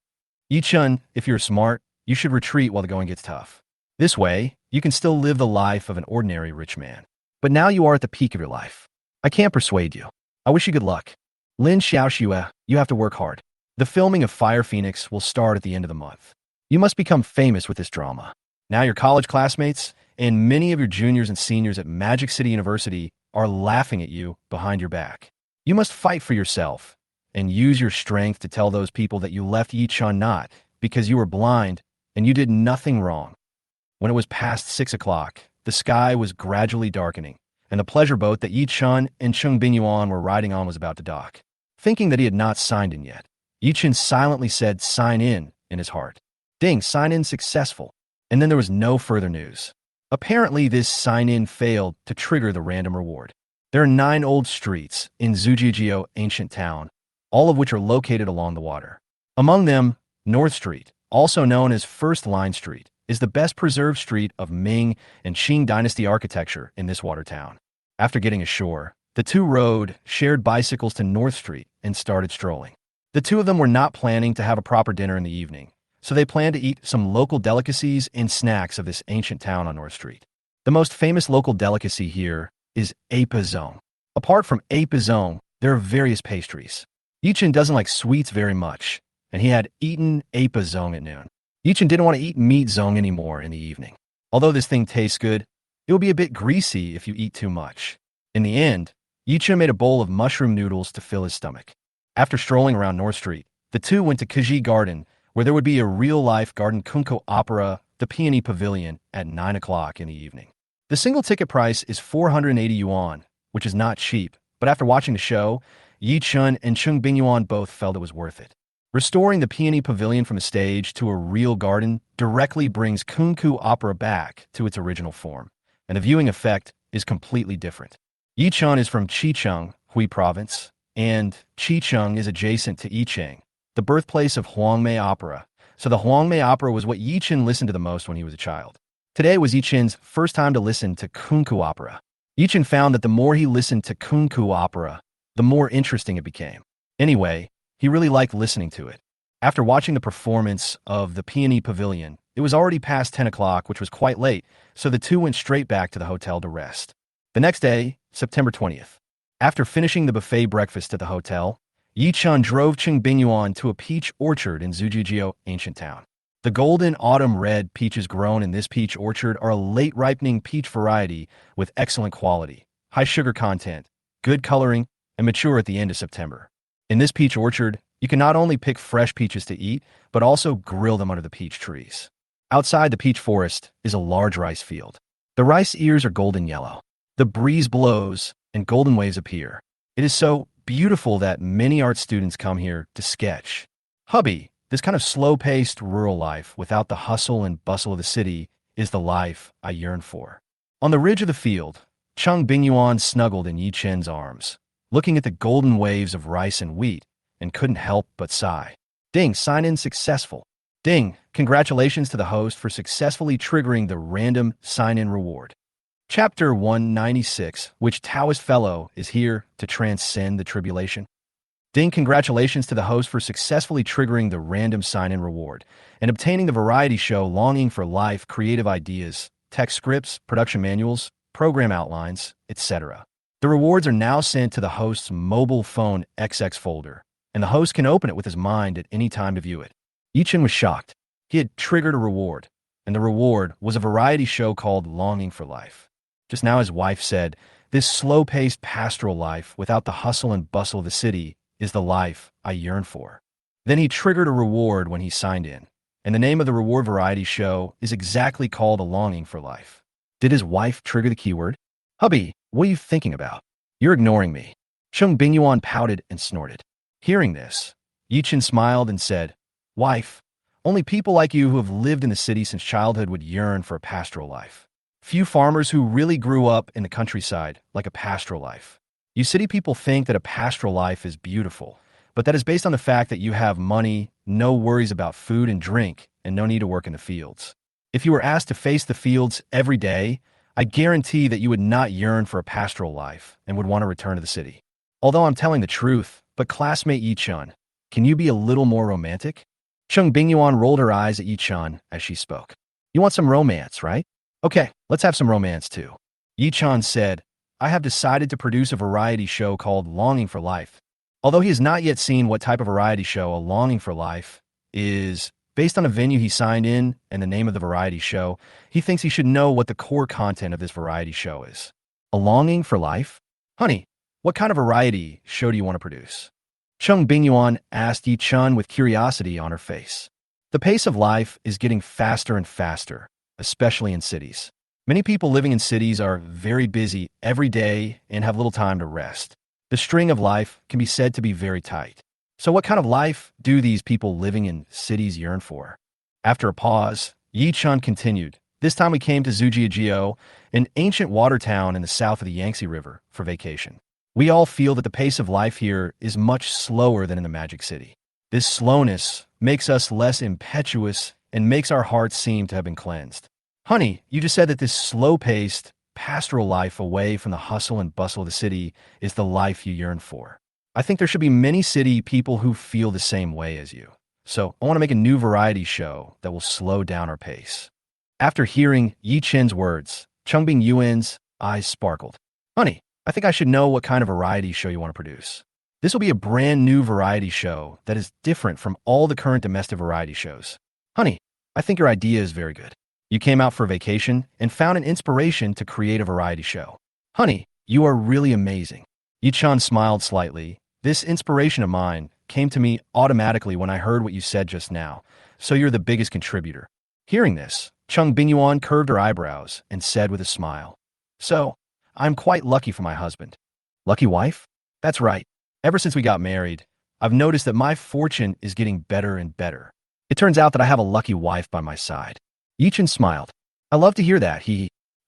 Ye Chun, if you're smart, you should retreat while the going gets tough. This way, you can still live the life of an ordinary rich man. But now you are at the peak of your life. I can't persuade you. I wish you good luck. Lin Xiaoxue, you have to work hard. The filming of Fire Phoenix will start at the end of the month. You must become famous with this drama. Now your college classmates and many of your juniors and seniors at Magic City University are laughing at you behind your back. You must fight for yourself and use your strength to tell those people that you left Ye Chun not because you were blind and you did nothing wrong. When it was past 6 o'clock, the sky was gradually darkening, and the pleasure boat that Ye Chun and Cheng Bingyuan were riding on was about to dock. Thinking that he had not signed in yet, Ye Chun silently said sign in his heart. Ding, sign in successful. And then there was no further news. Apparently, this sign-in failed to trigger the random reward. There are 9 old streets in Zhujiajie ancient town, all of which are located along the water. Among them, North Street, also known as First Line Street, is the best preserved street of Ming and Qing dynasty architecture in this water town. After getting ashore, the two rode shared bicycles to North Street and started strolling. The two of them were not planning to have a proper dinner in the evening, so they planned to eat some local delicacies and snacks of this ancient town on North Street. The most famous local delicacy here is apazong. Apart from apazong, there are various pastries. Ye Chun doesn't like sweets very much, and he had eaten apazong at noon. Ye Chun didn't want to eat meat zong anymore in the evening. Although this thing tastes good, it will be a bit greasy if you eat too much. In the end, Ye Chun made a bowl of mushroom noodles to fill his stomach. After strolling around North Street, the two went to Kaji Garden, where there would be a real-life garden kunko opera, the Peony Pavilion, at 9 o'clock in the evening. The single ticket price is 480 yuan, which is not cheap, but after watching the show, Ye Chun and Cheng Bingyuan both felt it was worth it. Restoring the Peony Pavilion from a stage to a real garden directly brings kunku opera back to its original form, and the viewing effect is completely different. Ye Chun is from Qicheng, Hui Province, and Qicheng is adjacent to Yicheng, the birthplace of Huangmei Opera, so the Huangmei Opera was what Ye Chun listened to the most when he was a child. Today was Ye Chun's first time to listen to kunku opera. Ye Chun found that the more he listened to kunku opera, the more interesting it became. Anyway, he really liked listening to it. After watching the performance of the Peony Pavilion, it was already past 10 o'clock, which was quite late, so the two went straight back to the hotel to rest. The next day, September 20th, after finishing the buffet breakfast at the hotel, Ye Chun drove Cheng Bingyuan to a peach orchard in Zhujiajie ancient town. The golden autumn red peaches grown in this peach orchard are a late ripening peach variety with excellent quality, high sugar content, good coloring, and mature at the end of September. In this peach orchard, you can not only pick fresh peaches to eat, but also grill them under the peach trees. Outside the peach forest is a large rice field. The rice ears are golden yellow. The breeze blows and golden waves appear. It is so beautiful that many art students come here to sketch. Hubby, this kind of slow-paced rural life without the hustle and bustle of the city is the life I yearn for. On the ridge of the field, Cheng Bingyuan snuggled in Ye Chun's arms, looking at the golden waves of rice and wheat, and couldn't help but sigh. Ding, sign-in successful. Ding, congratulations to the host for successfully triggering the random sign-in reward. Chapter 196, which Taoist fellow is here to transcend the tribulation? Ding, congratulations to the host for successfully triggering the random sign-in reward and obtaining the variety show Longing for Life creative ideas, text scripts, production manuals, program outlines, etc. The rewards are now sent to the host's mobile phone XX folder, and the host can open it with his mind at any time to view it. Ye Chun was shocked. He had triggered a reward, and the reward was a variety show called Longing for Life. Just now his wife said, "This slow-paced pastoral life without the hustle and bustle of the city is the life I yearn for." Then he triggered a reward when he signed in, and the name of the reward variety show is exactly called A Longing for Life. Did his wife trigger the keyword? "Hubby, what are you thinking about? You're ignoring me." Cheng Bingyuan pouted and snorted. Hearing this, Ye Chun smiled and said, "Wife, only people like you who have lived in the city since childhood would yearn for a pastoral life. Few farmers who really grew up in the countryside like a pastoral life. You city people think that a pastoral life is beautiful, but that is based on the fact that you have money, no worries about food and drink, and no need to work in the fields. If you were asked to face the fields every day, I guarantee that you would not yearn for a pastoral life and would want to return to the city. Although I'm telling the truth, but classmate Ye Chun, can you be a little more romantic?" Cheng Bingyuan rolled her eyes at Ye Chun as she spoke. "You want some romance, right? Okay, let's have some romance too." Ye Chun said, "I have decided to produce a variety show called Longing for Life." Although he has not yet seen what type of variety show A Longing for Life is, based on a venue he signed in and the name of the variety show, he thinks he should know what the core content of this variety show is. A Longing for Life? Honey, what kind of variety show do you want to produce? Cheng Bingyuan asked Ye Chun with curiosity on her face. The pace of life is getting faster and faster, especially in cities. Many people living in cities are very busy every day and have little time to rest. The string of life can be said to be very tight. So what kind of life do these people living in cities yearn for? After a pause, Ye Chun continued, "This time we came to Zhujiajio, an ancient water town in the south of the Yangtze River, for vacation. We all feel that the pace of life here is much slower than in the Magic City. This slowness makes us less impetuous and makes our hearts seem to have been cleansed. Honey, you just said that this slow-paced, pastoral life away from the hustle and bustle of the city is the life you yearn for. I think there should be many city people who feel the same way as you. So I want to make a new variety show that will slow down our pace." After hearing Ye Chun's words, Cheng Bingyuan's eyes sparkled. "Honey, I think I should know what kind of variety show you want to produce. This will be a brand new variety show that is different from all the current domestic variety shows. Honey, I think your idea is very good. You came out for vacation and found an inspiration to create a variety show. Honey, you are really amazing." Ye Chun smiled slightly. "This inspiration of mine came to me automatically when I heard what you said just now, so you're the biggest contributor." Hearing this, Cheng Bingyuan curved her eyebrows and said with a smile, "So, I'm quite lucky for my husband." "Lucky wife?" "That's right. Ever since we got married, I've noticed that my fortune is getting better and better. It turns out that I have a lucky wife by my side." Ye Chun smiled. "I love to hear that."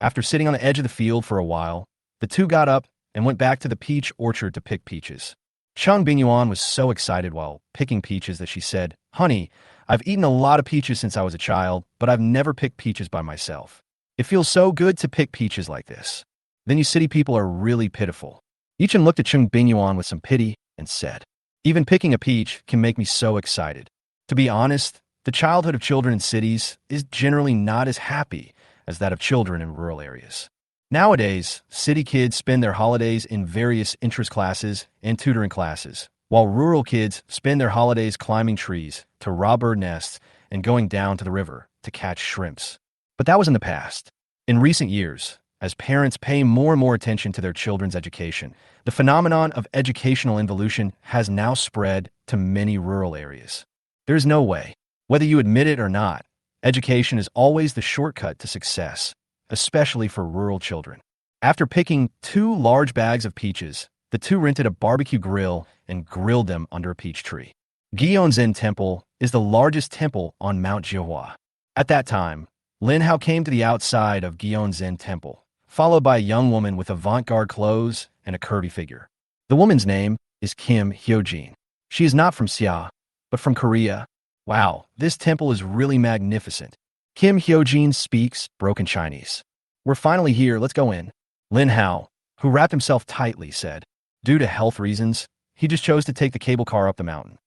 After sitting on the edge of the field for a while, the two got up and went back to the peach orchard to pick peaches. Cheng Bingyuan was so excited while picking peaches that she said, "Honey, I've eaten a lot of peaches since I was a child, but I've never picked peaches by myself. It feels so good to pick peaches like this. Then you city people are really pitiful." Ye Chun looked at Cheng Bingyuan with some pity and said, "Even picking a peach can make me so excited. To be honest, the childhood of children in cities is generally not as happy as that of children in rural areas. Nowadays, city kids spend their holidays in various interest classes and tutoring classes, while rural kids spend their holidays climbing trees to rob bird nests and going down to the river to catch shrimps. But that was in the past. In recent years, as parents pay more and more attention to their children's education, the phenomenon of educational involution has now spread to many rural areas. There is no way, whether you admit it or not, education is always the shortcut to success, especially for rural children. After picking 2 large bags of peaches, the two rented a barbecue grill and grilled them under a peach tree. Gyeonzin Temple is the largest temple on Mount Jiuhua. At that time, Lin Hao came to the outside of Gyeonzin Temple, followed by a young woman with avant-garde clothes and a curvy figure. The woman's name is Kim Hyojin. She is not from Xia, but from Korea. Wow, this temple is really magnificent. Kim Hyojin speaks broken Chinese. We're finally here, let's go in. Lin Hao, who wrapped himself tightly, said. Due to health reasons, he just chose to take the cable car up the mountain.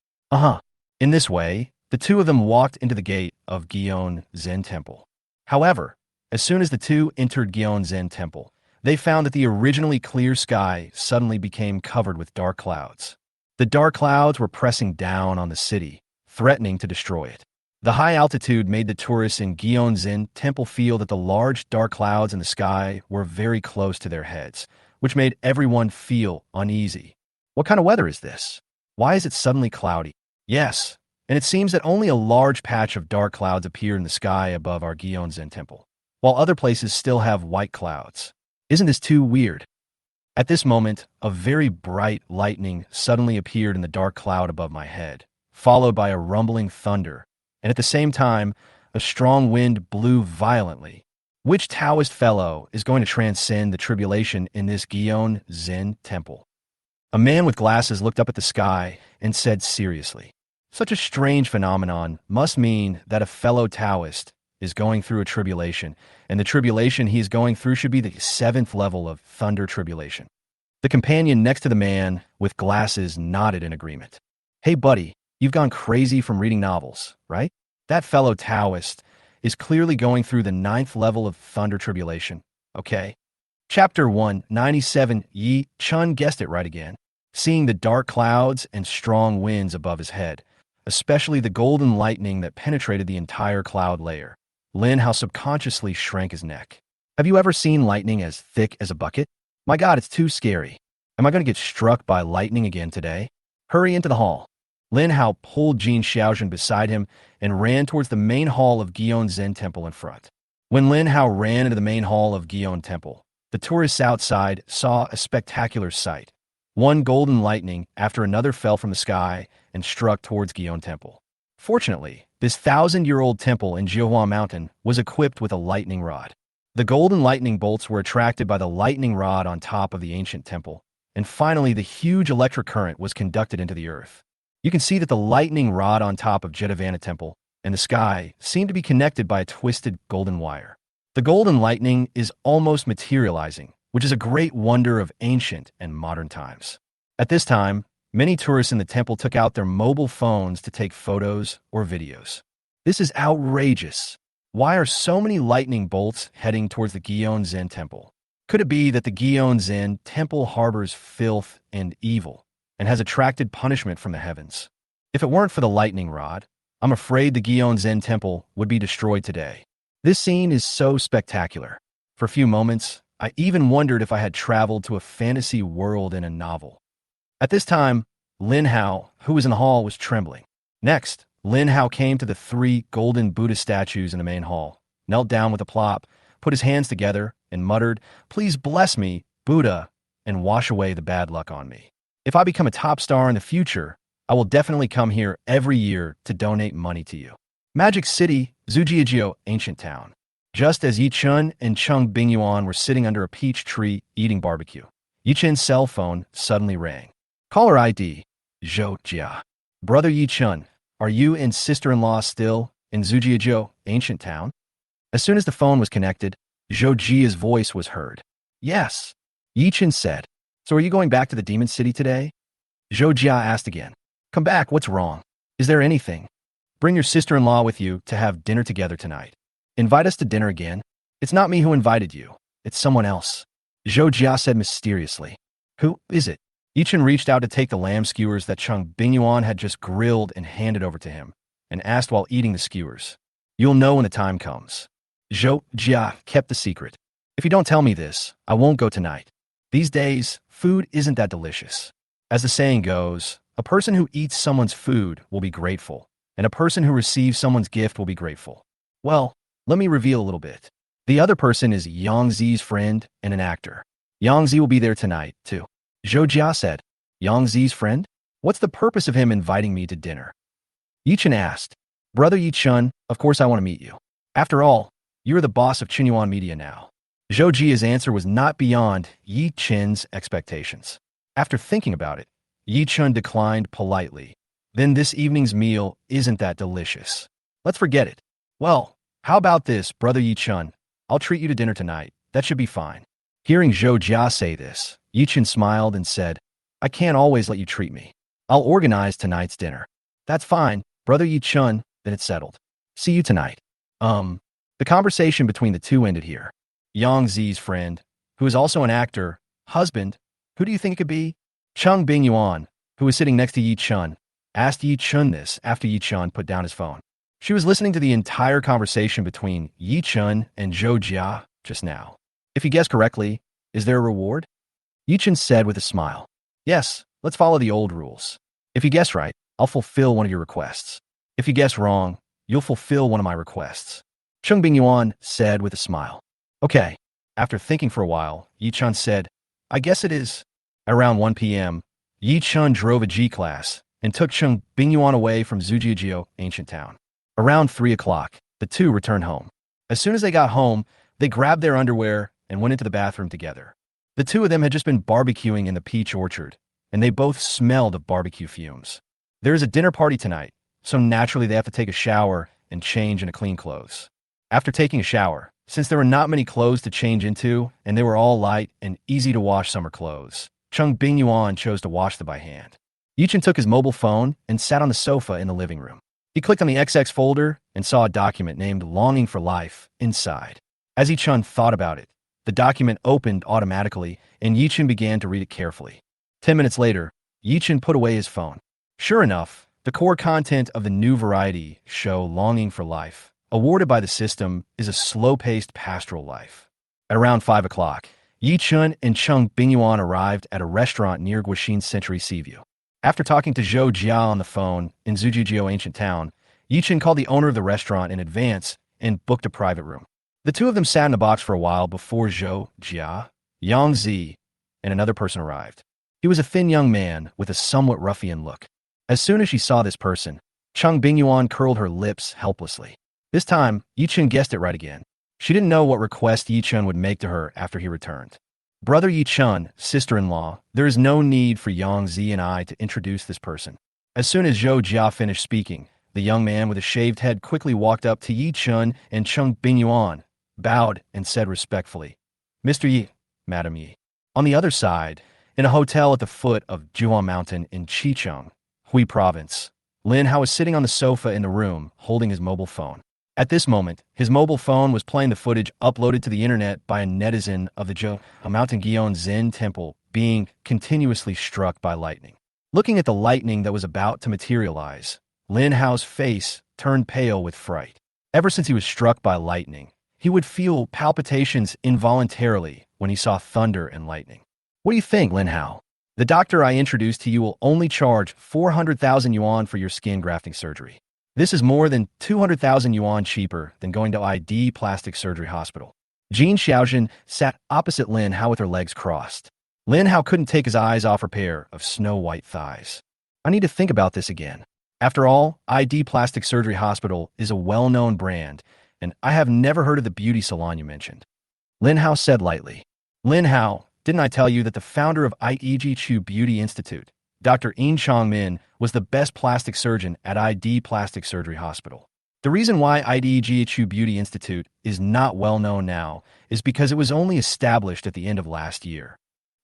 In this way, the two of them walked into the gate of Gyeonzin Temple. However, as soon as the two entered Gyeonzin Temple, they found that the originally clear sky suddenly became covered with dark clouds. The dark clouds were pressing down on the city, threatening to destroy it. The high altitude made the tourists in Gyeonzin Temple feel that the large dark clouds in the sky were very close to their heads, which made everyone feel uneasy. What kind of weather is this? Why is it suddenly cloudy? Yes, and it seems that only a large patch of dark clouds appear in the sky above our Gyeonzin Temple, while other places still have white clouds. Isn't this too weird? At this moment, a very bright lightning suddenly appeared in the dark cloud above my head, followed by a rumbling thunder, and at the same time, a strong wind blew violently. Which Taoist fellow is going to transcend the tribulation in this Gyeonzin Temple? A man with glasses looked up at the sky and said seriously, such a strange phenomenon must mean that a fellow Taoist is going through a tribulation, and the tribulation he is going through should be the 7th level of thunder tribulation. The companion next to the man with glasses nodded in agreement. Hey buddy, you've gone crazy from reading novels, right? That fellow Taoist is clearly going through the 9th level of thunder tribulation, okay? Chapter 197, Ye Chun guessed it right again. Seeing the dark clouds and strong winds above his head, especially the golden lightning that penetrated the entire cloud layer, Lin Hao subconsciously shrank his neck. Have you ever seen lightning as thick as a bucket? My God, it's too scary. Am I going to get struck by lightning again today? Hurry into the hall. Lin Hao pulled Lin Xiaoxue beside him and ran towards the main hall of Gyeonzin Temple in front. When Lin Hao ran into the main hall of Gyeon Temple, the tourists outside saw a spectacular sight. One golden lightning after another fell from the sky and struck towards Gyeon Temple. Fortunately, this 1,000-year-old temple in Jiuhua Mountain was equipped with a lightning rod. The golden lightning bolts were attracted by the lightning rod on top of the ancient temple, and finally the huge electric current was conducted into the earth. You can see that the lightning rod on top of Jetavana Temple and the sky seem to be connected by a twisted golden wire. The golden lightning is almost materializing, which is a great wonder of ancient and modern times. At this time, many tourists in the temple took out their mobile phones to take photos or videos. This is outrageous. Why are so many lightning bolts heading towards the Gyeonzin Temple? Could it be that the Gyeonzin Temple harbors filth and evil and has attracted punishment from the heavens? If it weren't for the lightning rod, I'm afraid the Gyeonzin Temple would be destroyed today. This scene is so spectacular. For a few moments, I even wondered if I had traveled to a fantasy world in a novel. At this time, Lin Hao, who was in the hall, was trembling. Next, Lin Hao came to the 3 golden Buddha statues in the main hall, knelt down with a plop, put his hands together, and muttered, "Please bless me, Buddha, and wash away the bad luck on me. If I become a top star in the future, I will definitely come here every year to donate money to you." Magic City, Zujiajio, ancient town. Just as Ye Chun and Cheng Bingyuan were sitting under a peach tree eating barbecue, Ye Chun's cell phone suddenly rang. Caller ID, Zhou Jia. Brother Ye Chun, are you and sister-in-law still in Zujiajio, ancient town? As soon as the phone was connected, Zhou Jia's voice was heard. Yes, Ye Chun said. So are you going back to the Demon City today? Zhou Jia asked again. Come back, what's wrong? Is there anything? Bring your sister-in-law with you to have dinner together tonight. Invite us to dinner again. It's not me who invited you. It's someone else. Zhou Jia said mysteriously. Who is it? Ye Chun reached out to take the lamb skewers that Cheng Bingyuan had just grilled and handed over to him, and asked while eating the skewers. You'll know when the time comes. Zhou Jia kept the secret. If you don't tell me this, I won't go tonight. These days, food isn't that delicious. As the saying goes, a person who eats someone's food will be grateful, and a person who receives someone's gift will be grateful. Well, let me reveal a little bit. The other person is Yang Zi's friend and an actor. Yang Zi will be there tonight, too. Zhou Jia said. Yang Zi's friend? What's the purpose of him inviting me to dinner? Ye Chun asked. Brother Ye Chun, of course I want to meet you. After all, you're the boss of Qinyuan Media now. Zhou Jia's answer was not beyond Ye Chun's expectations. After thinking about it, Ye Chun declined politely. Then this evening's meal isn't that delicious. Let's forget it. Well, how about this, Brother Ye Chun? I'll treat you to dinner tonight. That should be fine. Hearing Zhou Jia say this, Ye Chun smiled and said, I can't always let you treat me. I'll organize tonight's dinner. That's fine, Brother Ye Chun, then it's settled. See you tonight. The conversation between the two ended here. Yang Zi's friend, who is also an actor, husband, who do you think it could be? Cheng Bingyuan, who was sitting next to Ye Chun, asked Ye Chun this after Ye Chun put down his phone. She was listening to the entire conversation between Ye Chun and Zhou Jia just now. If you guess correctly, is there a reward? Ye Chun said with a smile. Yes, let's follow the old rules. If you guess right, I'll fulfill one of your requests. If you guess wrong, you'll fulfill one of my requests. Cheng Bingyuan said with a smile. Okay. After thinking for a while, Ye Chun said, I guess it is. Around 1 p.m., Ye Chun drove a G-Class and took Cheng Bingyuan away from Zhujiajio ancient town. Around 3 o'clock, the two returned home. As soon as they got home, they grabbed their underwear and went into the bathroom together. The two of them had just been barbecuing in the peach orchard, and they both smelled of barbecue fumes. There is a dinner party tonight, so naturally they have to take a shower and change into clean clothes. After taking a shower, since there were not many clothes to change into, and they were all light and easy to wash summer clothes, Cheng Bingyuan chose to wash them by hand. Ye Chun took his mobile phone and sat on the sofa in the living room. He clicked on the XX folder and saw a document named Longing for Life inside. As Ye Chun thought about it, the document opened automatically, and Ye Chun began to read it carefully. 10 minutes later, Ye Chun put away his phone. Sure enough, the core content of the new variety show Longing for Life, awarded by the system, is a slow-paced pastoral life. At around 5 o'clock, Ye Chun and Cheng Bingyuan arrived at a restaurant near Guixin Century Seaview. After talking to Zhou Jia on the phone in Zhujiajio ancient town, Ye Chun called the owner of the restaurant in advance and booked a private room. The two of them sat in a box for a while before Zhou Jia, Yang Zi, and another person arrived. He was a thin young man with a somewhat ruffian look. As soon as she saw this person, Cheng Bingyuan curled her lips helplessly. This time, Ye Chun guessed it right again. She didn't know what request Ye Chun would make to her after he returned. Brother Ye Chun, sister-in-law, there is no need for Yang Zi and I to introduce this person. As soon as Zhou Jia finished speaking, the young man with a shaved head quickly walked up to Ye Chun and Cheng Bingyuan, bowed and said respectfully, Mr. Yi, Madam Yi. On the other side, in a hotel at the foot of Juan Mountain in Chicheng, Hui Province, Lin Hao was sitting on the sofa in the room, holding his mobile phone. At this moment, his mobile phone was playing the footage uploaded to the internet by a netizen of the Juan Mountain Gion Zen temple being continuously struck by lightning. Looking at the lightning that was about to materialize, Lin Hao's face turned pale with fright. Ever since he was struck by lightning, he would feel palpitations involuntarily when he saw thunder and lightning. What do you think, Lin Hao? The doctor I introduced to you will only charge 400,000 yuan for your skin grafting surgery. This is more than 200,000 yuan cheaper than going to ID Plastic Surgery Hospital. Lin Xiaoxue sat opposite Lin Hao with her legs crossed. Lin Hao couldn't take his eyes off her pair of snow-white thighs. I need to think about this again. After all, ID Plastic Surgery Hospital is a well-known brand, and I have never heard of the beauty salon you mentioned. Lin Hao said lightly. Lin Hao, didn't I tell you that the founder of IEG Chu Beauty Institute, Dr. Yin Chongmin, was the best plastic surgeon at ID Plastic Surgery Hospital? The reason why IDG Chu Beauty Institute is not well known now is because it was only established at the end of last year.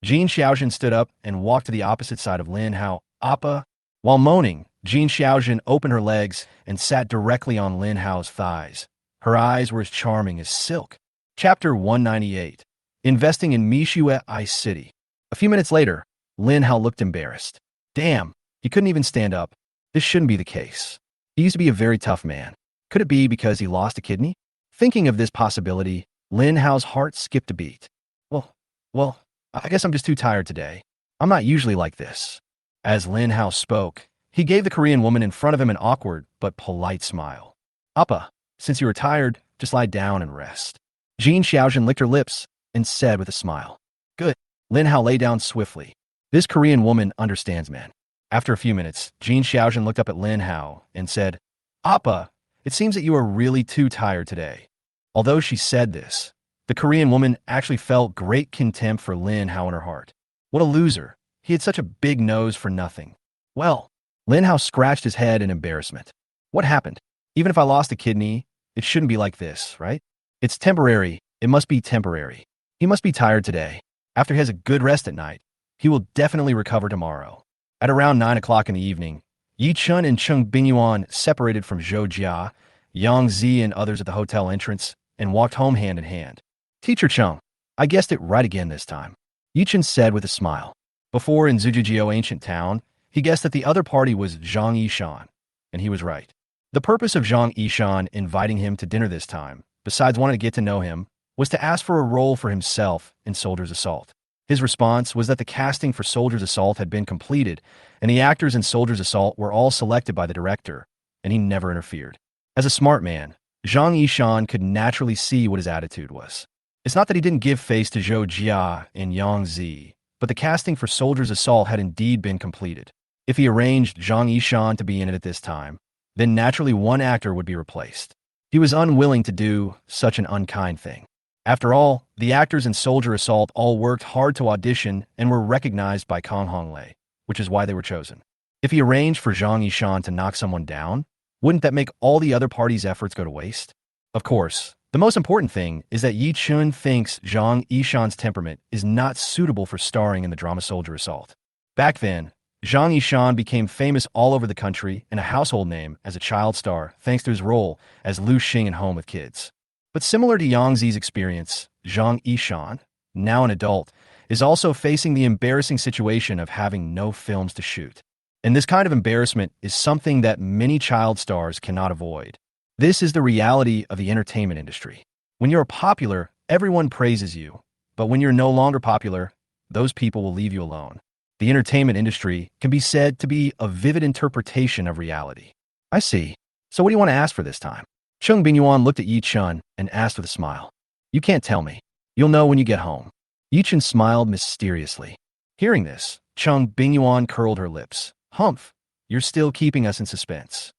Lin Xiaoxue stood up and walked to the opposite side of Lin Hao. Appa. While moaning, Lin Xiaoxue opened her legs and sat directly on Lin Hao's thighs. Her eyes were as charming as silk. Chapter 198. Investing in Mishue Ice City. A few minutes later, Lin Hao looked embarrassed. Damn, he couldn't even stand up. This shouldn't be the case. He used to be a very tough man. Could it be because he lost a kidney? Thinking of this possibility, Lin Hao's heart skipped a beat. Well, I guess I'm just too tired today. I'm not usually like this. As Lin Hao spoke, he gave the Korean woman in front of him an awkward but polite smile. Appa, since you are tired, just lie down and rest. Lin Xiaoxue licked her lips and said with a smile. Good. Lin Hao lay down swiftly. This Korean woman understands men. After a few minutes, Jean Xiaozhen looked up at Lin Hao and said, Appa, it seems that you are really too tired today. Although she said this, the Korean woman actually felt great contempt for Lin Hao in her heart. What a loser. He had such a big nose for nothing. Well, Lin Hao scratched his head in embarrassment. What happened? Even if I lost a kidney, it shouldn't be like this, right? It's temporary. It must be temporary. He must be tired today. After he has a good rest at night, he will definitely recover tomorrow. At around 9 o'clock in the evening, Ye Chun and Cheng Bingyuan separated from Zhou Jia, Yang Zi and others at the hotel entrance and walked home hand in hand. Teacher Chung, I guessed it right again this time, Ye Chun said with a smile. Before in Zhujiao ancient town, he guessed that the other party was Zhang Yishan, and he was right. The purpose of Zhang Yishan inviting him to dinner this time, besides wanting to get to know him, was to ask for a role for himself in Soldier's Assault. His response was that the casting for Soldier's Assault had been completed, and the actors in Soldier's Assault were all selected by the director, and he never interfered. As a smart man, Zhang Yishan could naturally see what his attitude was. It's not that he didn't give face to Zhou Jia and Yang Zi, but the casting for Soldier's Assault had indeed been completed. If he arranged Zhang Yishan to be in it at this time, then naturally one actor would be replaced. He was unwilling to do such an unkind thing. After all, the actors in Soldier Assault all worked hard to audition and were recognized by Kang Honglei, which is why they were chosen. If he arranged for Zhang Yishan to knock someone down, wouldn't that make all the other parties' efforts go to waste? Of course, the most important thing is that Ye Chun thinks Zhang Yishan's temperament is not suitable for starring in the drama Soldier Assault. Back then, Zhang Yishan became famous all over the country and a household name as a child star thanks to his role as Lu Xing in Home with Kids. But similar to Yang Zi's experience, Zhang Yishan, now an adult, is also facing the embarrassing situation of having no films to shoot. And this kind of embarrassment is something that many child stars cannot avoid. This is the reality of the entertainment industry. When you're popular, everyone praises you. But when you're no longer popular, those people will leave you alone. The entertainment industry can be said to be a vivid interpretation of reality. I see. So what do you want to ask for this time? Cheng Bingyuan looked at Ye Chun and asked with a smile. You can't tell me. You'll know when you get home. Ye Chun smiled mysteriously. Hearing this, Cheng Bingyuan curled her lips. Humph, you're still keeping us in suspense.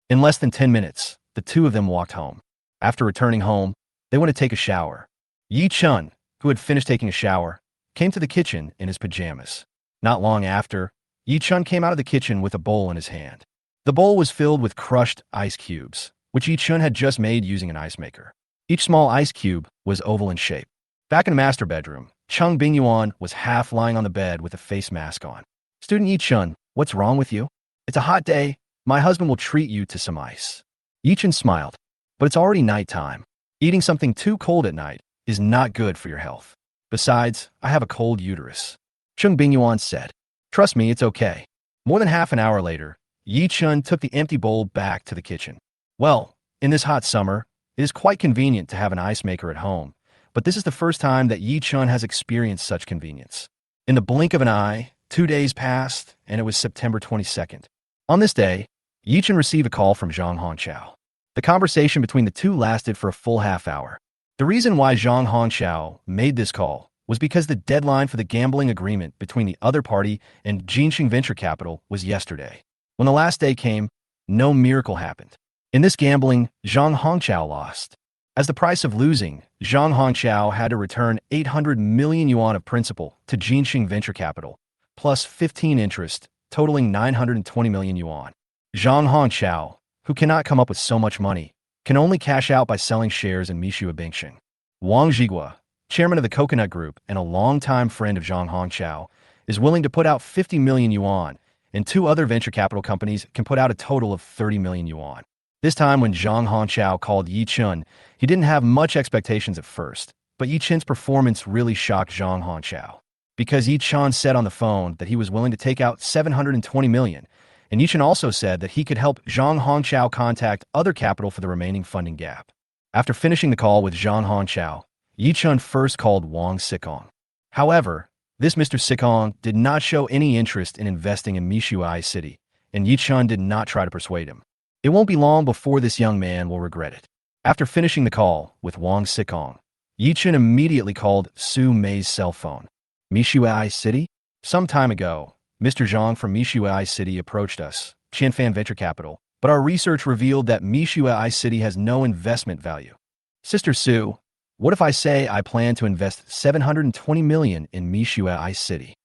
In less than 10 minutes, the two of them walked home. After returning home, they went to take a shower. Ye Chun, who had finished taking a shower, came to the kitchen in his pajamas. Not long after, Ye Chun came out of the kitchen with a bowl in his hand. The bowl was filled with crushed ice cubes, which Ye Chun had just made using an ice maker. Each small ice cube was oval in shape. Back in the master bedroom, Cheng Bingyuan was half lying on the bed with a face mask on. Student Ye Chun, what's wrong with you? It's a hot day. My husband will treat you to some ice. Ye Chun smiled. But it's already nighttime. Eating something too cold at night is not good for your health. Besides, I have a cold uterus. Cheng Bingyuan said. Trust me, it's okay. More than half an hour later, Ye Chun took the empty bowl back to the kitchen. Well, in this hot summer, it is quite convenient to have an ice maker at home, but this is the first time that Ye Chun has experienced such convenience. In the blink of an eye, 2 days passed, and it was September 22nd. On this day, Ye Chun received a call from Zhang Hongqiao. The conversation between the two lasted for a full half hour. The reason why Zhang Hongqiao made this call was because the deadline for the gambling agreement between the other party and Jinxing Venture Capital was yesterday. When the last day came, no miracle happened. In this gambling, Zhang Hongqiao lost. As the price of losing, Zhang Hongqiao had to return 800 million yuan of principal to Jinxing Venture Capital, plus 15 interest, totaling 920 million yuan. Zhang Hongqiao, who cannot come up with so much money, can only cash out by selling shares in Mishua Bingxing. Wang Zhigua, chairman of the Coconut Group and a longtime friend of Zhang Hongqiao, is willing to put out 50 million yuan, and two other venture capital companies can put out a total of 30 million yuan. This time when Zhang Hongqiao called Ye Chun, he didn't have much expectations at first, but Ye Chun's performance really shocked Zhang Hongqiao. Because Ye Chun said on the phone that he was willing to take out 720 million, and Ye Chun also said that he could help Zhang Hongqiao contact other capital for the remaining funding gap. After finishing the call with Zhang Hongqiao, Ye Chun first called Wang Sikong. However, this Mr. Sikong did not show any interest in investing in Mishuai City, and Ye Chun did not try to persuade him. It won't be long before this young man will regret it. After finishing the call with Wang Sikong, Ye Chun immediately called Su Mei's cell phone. Mishuai City? Some time ago, Mr. Zhang from Mishuai City approached us, Qianfan Venture Capital, but our research revealed that Mishuai City has no investment value. Sister Sue, what if I say I plan to invest 720 million in Mishuai City?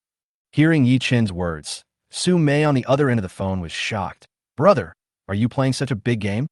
Hearing Ye Chun's words, Su Mei on the other end of the phone was shocked. Brother, are you playing such a big game?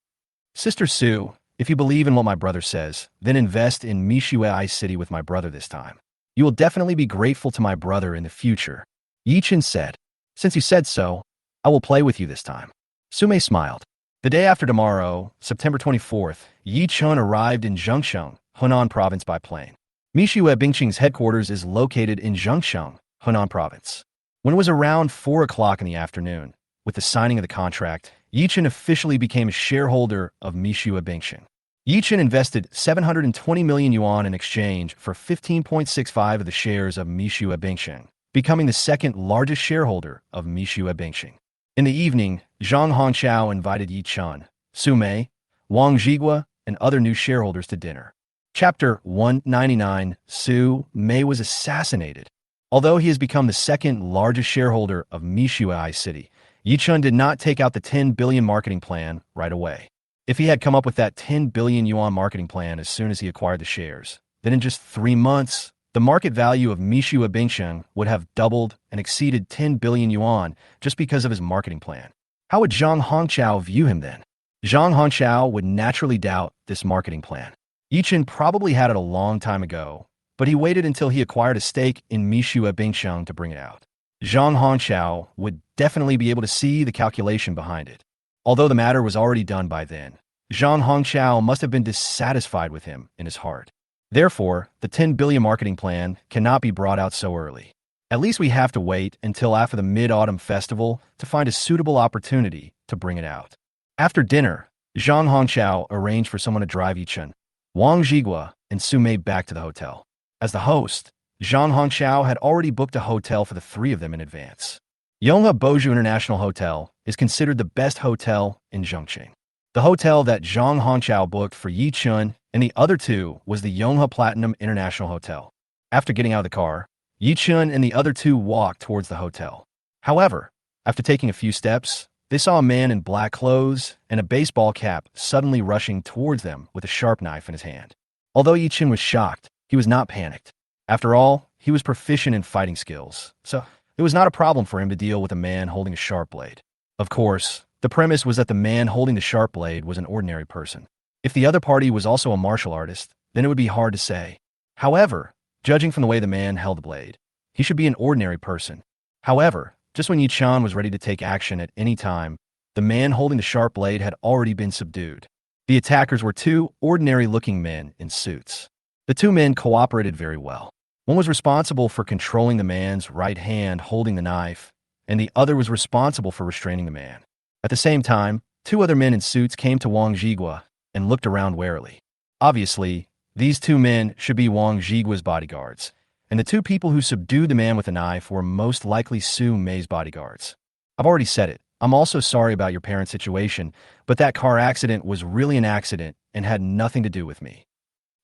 Sister Sue, if you believe in what my brother says, then invest in Mishuai City with my brother this time. You will definitely be grateful to my brother in the future. Ye Chun said, since you said so, I will play with you this time. Su Mei smiled. The day after tomorrow, September 24th, Ye Chun arrived in Zhengsheng, Hunan Province by plane. Mishuai Bingqing's headquarters is located in Zhengsheng, Hunan Province. When it was around 4 o'clock in the afternoon, with the signing of the contract, Ye Chun officially became a shareholder of Mishuai Bingqing. Ye Chun invested 720 million yuan in exchange for 15.65 of the shares of Mishuai Bingqing, becoming the second largest shareholder of Mishuai Bingqing. In the evening, Zhang Hongqiao invited Ye Chun, Su Mei, Wang Zhigua, and other new shareholders to dinner. Chapter 199. Su Mei was assassinated. Although he has become the second largest shareholder of Mishuai City, Ye Chun did not take out the 10 billion marketing plan right away. If he had come up with that 10 billion yuan marketing plan as soon as he acquired the shares, then in just 3 months, the market value of Mishuai Bingqing would have doubled and exceeded 10 billion yuan just because of his marketing plan. How would Zhang Hongqiao view him then? Zhang Hongqiao would naturally doubt this marketing plan. Ye Chun probably had it a long time ago, but he waited until he acquired a stake in Mishuai Bingqing to bring it out. Zhang Hongqiao would definitely be able to see the calculation behind it. Although the matter was already done by then, Zhang Hongqiao must have been dissatisfied with him in his heart. Therefore, the 10 billion marketing plan cannot be brought out so early. At least we have to wait until after the Mid-Autumn Festival to find a suitable opportunity to bring it out. After dinner, Zhang Hongqiao arranged for someone to drive Ye Chun, Wang Zhigua, and Su Mei back to the hotel. As the host, Zhang Hongqiao had already booked a hotel for the three of them in advance. Yonghe Boju International Hotel is considered the best hotel in Zhongqing. The hotel that Zhang Hongqiao booked for Ye Chun and the other two was the Yonghe Platinum International Hotel. After getting out of the car, Ye Chun and the other two walked towards the hotel. However, after taking a few steps, they saw a man in black clothes and a baseball cap suddenly rushing towards them with a sharp knife in his hand. Although Ye Chun was shocked, he was not panicked. After all, he was proficient in fighting skills, so it was not a problem for him to deal with a man holding a sharp blade. Of course, the premise was that the man holding the sharp blade was an ordinary person. If the other party was also a martial artist, then it would be hard to say. However, judging from the way the man held the blade, he should be an ordinary person. However, just when Ye Chun was ready to take action at any time, the man holding the sharp blade had already been subdued. The attackers were two ordinary-looking men in suits. The two men cooperated very well. One was responsible for controlling the man's right hand holding the knife, and the other was responsible for restraining the man. At the same time, two other men in suits came to Wang Zhigua and looked around warily. Obviously, these two men should be Wang Zhigua's bodyguards, and the two people who subdued the man with a knife were most likely Su Mei's bodyguards. I've already said it. I'm also sorry about your parents' situation, but that car accident was really an accident and had nothing to do with me.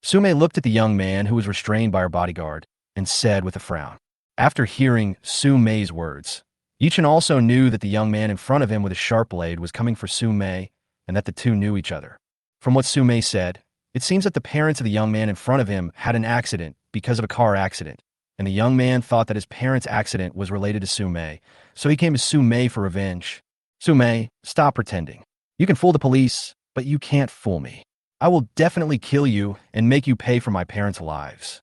Su Mei looked at the young man who was restrained by her bodyguard and said with a frown. After hearing Su Mei's words, Ye Chun also knew that the young man in front of him with a sharp blade was coming for Su Mei and that the two knew each other. From what Su Mei said, it seems that the parents of the young man in front of him had an accident because of a car accident, and the young man thought that his parents' accident was related to Su Mei, so he came to Su Mei for revenge. Su Mei, stop pretending. You can fool the police, but you can't fool me. I will definitely kill you and make you pay for my parents' lives.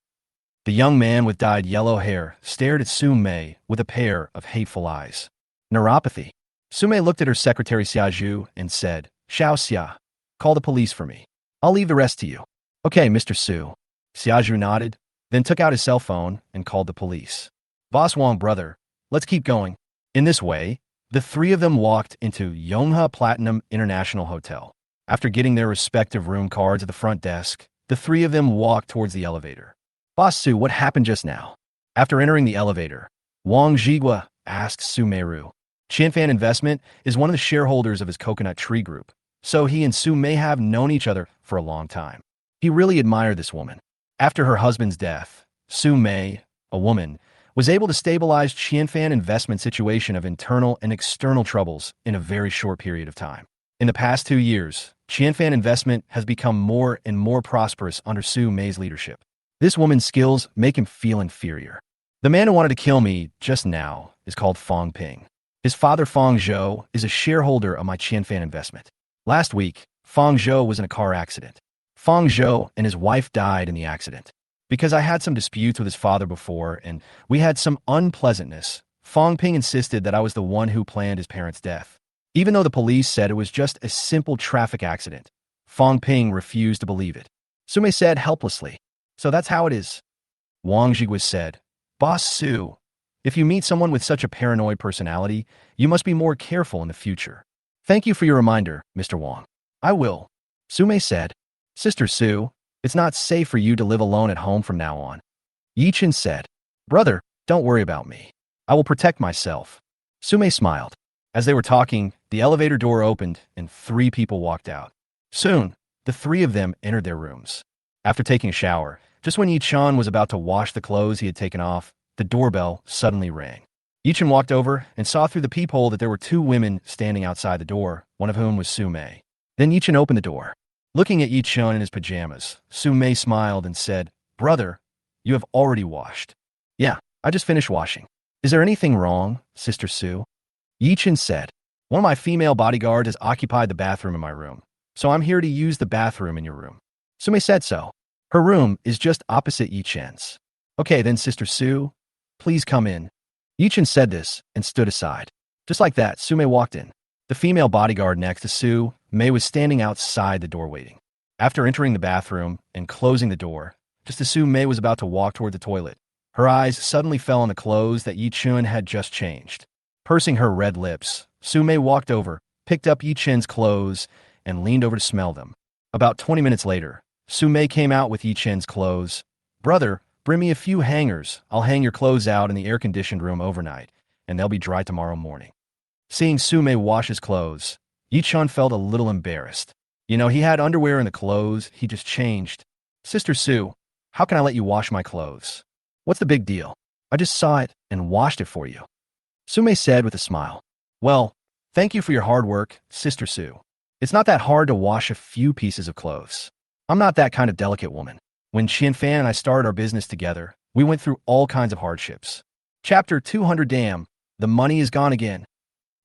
The young man with dyed yellow hair stared at Su Mei with a pair of hateful eyes. Neuropathy. Su Mei looked at her secretary Xiaozhu and said, Xiaoxue, call the police for me. I'll leave the rest to you. Okay, Mr. Su. Xiaozhu nodded, then took out his cell phone and called the police. Boss Wang, brother, let's keep going. In this way, the three of them walked into Yonghe Platinum International Hotel. After getting their respective room cards at the front desk, the three of them walked towards the elevator. Boss Su, what happened just now? After entering the elevator, Wang Zhigua asked Su Meiru. Qianfan Investment is one of the shareholders of his coconut tree group, so he and Su may have known each other for a long time. He really admired this woman. After her husband's death, Su Mei, a woman, was able to stabilize Qianfan investment situation of internal and external troubles in a very short period of time. In the past 2 years, Qianfan investment has become more and more prosperous under Su Mei's leadership. This woman's skills make him feel inferior. The man who wanted to kill me just now is called Fong Ping. His father Fong Zhou is a shareholder of my Qianfan investment. Last week, Fong Zhou was in a car accident. Fong Zhou and his wife died in the accident. Because I had some disputes with his father before and we had some unpleasantness, Fong Ping insisted that I was the one who planned his parents' death. Even though the police said it was just a simple traffic accident, Fong Ping refused to believe it. Su Mei said helplessly, "So that's how it is." Wang Zhiguis said, "Boss Su, if you meet someone with such a paranoid personality, you must be more careful in the future." "Thank you for your reminder, Mr. Wang. I will." Su Mei said, "Sister Su, it's not safe for you to live alone at home from now on." Ye Chun said, "Brother, don't worry about me. I will protect myself." Su Mei smiled. As they were talking, the elevator door opened and 3 people walked out. Soon, the 3 of them entered their rooms. After taking a shower, just when Ye Chun was about to wash the clothes he had taken off, the doorbell suddenly rang. Ye Chun walked over and saw through the peephole that there were 2 women standing outside the door, one of whom was Su Mei. Then Ye Chun opened the door. Looking at Ye Chun in his pajamas, Su Mei smiled and said, "Brother, you have already washed." "Yeah, I just finished washing." "Is there anything wrong, Sister Su?" Ye Chun said, "One of my female bodyguards has occupied the bathroom in my room, so I'm here to use the bathroom in your room." Su Mei said so. Her room is just opposite Ye Chun's. "Okay then, Sister Su, please come in." Ye Chun said this and stood aside. Just like that, Su Mei walked in. The female bodyguard next to Su Mei was standing outside the door waiting. After entering the bathroom and closing the door, just as Su Mei was about to walk toward the toilet, her eyes suddenly fell on the clothes that Ye Chun had just changed. Pursing her red lips, Su Mei walked over, picked up Ye Chun's clothes, and leaned over to smell them. About 20 minutes later, Su Mei came out with Ye Chun's clothes. "Brother, bring me a few hangers. I'll hang your clothes out in the air-conditioned room overnight, and they'll be dry tomorrow morning." Seeing Su Mei wash his clothes, Ye Chun felt a little embarrassed. He had underwear in the clothes he just changed. "Sister Su, how can I let you wash my clothes? What's the big deal? I just saw it and washed it for you." Su Mei said with a smile, "Well, thank you for your hard work, Sister Su. It's not that hard to wash a few pieces of clothes. I'm not that kind of delicate woman. When Qianfan and I started our business together, we went through all kinds of hardships." Chapter 200. Damn, the money is gone again.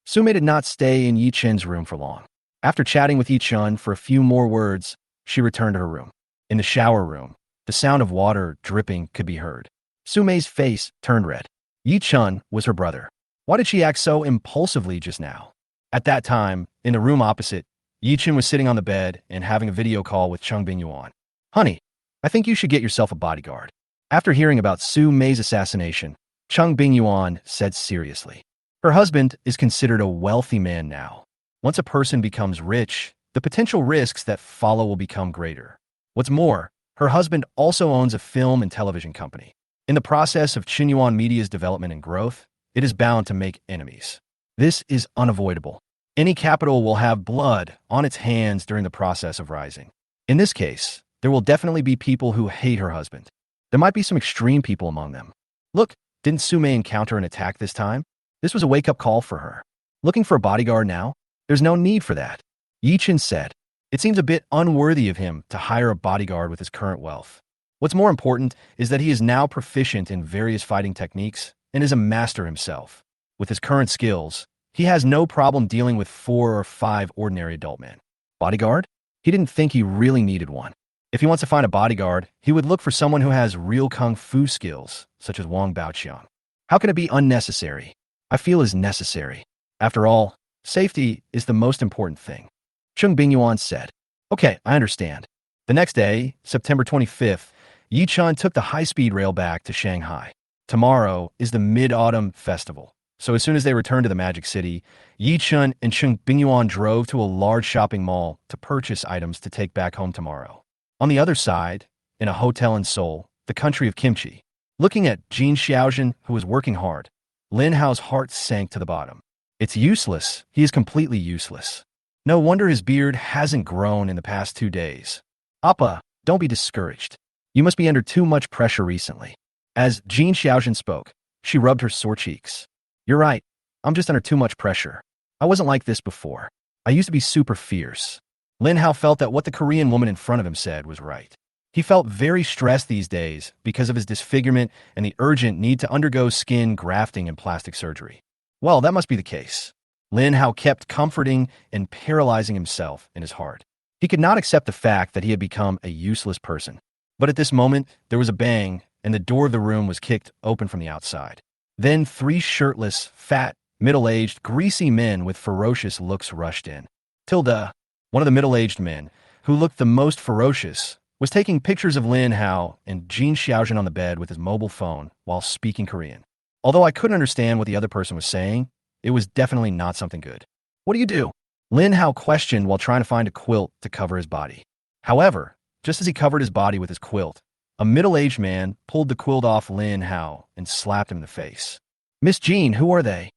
Su Mei did not stay in Ye Chun's room for long. After chatting with Ye Chun for a few more words, she returned to her room. In the shower room, the sound of water dripping could be heard. Su Mei's face turned red. Ye Chun was her brother. Why did she act so impulsively just now? At that time, in the room opposite, Ye Chun was sitting on the bed and having a video call with Cheng Bingyuan. "Honey, I think you should get yourself a bodyguard." After hearing about Su Mei's assassination, Cheng Bingyuan said seriously, "Her husband is considered a wealthy man now. Once a person becomes rich, the potential risks that follow will become greater. What's more, her husband also owns a film and television company. In the process of Qinyuan Media's development and growth, it is bound to make enemies. This is unavoidable. Any capital will have blood on its hands during the process of rising. In this case, there will definitely be people who hate her husband. There might be some extreme people among them. Look, didn't Su Mei encounter an attack this time? This was a wake-up call for her. Looking for a bodyguard now? There's no need for that." Ye Chun said, "It seems a bit unworthy of him to hire a bodyguard with his current wealth. What's more important is that he is now proficient in various fighting techniques and is a master himself. With his current skills, he has no problem dealing with 4 or 5 ordinary adult men. Bodyguard? He didn't think he really needed one. If he wants to find a bodyguard, he would look for someone who has real kung fu skills, such as Wang Baoqiang. How can it be unnecessary? I feel is necessary. After all, safety is the most important thing." Cheng Bingyuan said, "Okay, I understand." The next day, September 25th, Ye Chun took the high-speed rail back to Shanghai. Tomorrow is the Mid-Autumn Festival, so as soon as they returned to the Magic City, Ye Chun and Cheng Bingyuan drove to a large shopping mall to purchase items to take back home tomorrow. On the other side, in a hotel in Seoul, the country of kimchi, looking at Lin Xiaoxue, who was working hard, Lin Hao's heart sank to the bottom. It's useless. He is completely useless. No wonder his beard hasn't grown in the past 2 days. Appa, don't be discouraged. You must be under too much pressure recently. As Lin Xiaoxue spoke, She rubbed her sore cheeks. You're right. I'm just under too much pressure. I wasn't like this before. I used to be super fierce. Lin Hao felt that what the Korean woman in front of him said was right. He felt very stressed these days because of his disfigurement and the urgent need to undergo skin grafting and plastic surgery. Well, that must be the case. Lin Hao kept comforting and paralyzing himself in his heart. He could not accept the fact that he had become a useless person. But at this moment, there was a bang, and the door of the room was kicked open from the outside. Then 3 shirtless, fat, middle-aged, greasy men with ferocious looks rushed in. Tilda, one of the middle-aged men, who looked the most ferocious, was taking pictures of Lin Hao and Lin Xiaoxue on the bed with his mobile phone while speaking Korean. Although I couldn't understand what the other person was saying, it was definitely not something good. What do you do? Lin Hao questioned while trying to find a quilt to cover his body. However, just as he covered his body with his quilt, a middle-aged man pulled the quilt off Lin Hao and slapped him in the face. Miss Jean, who are they?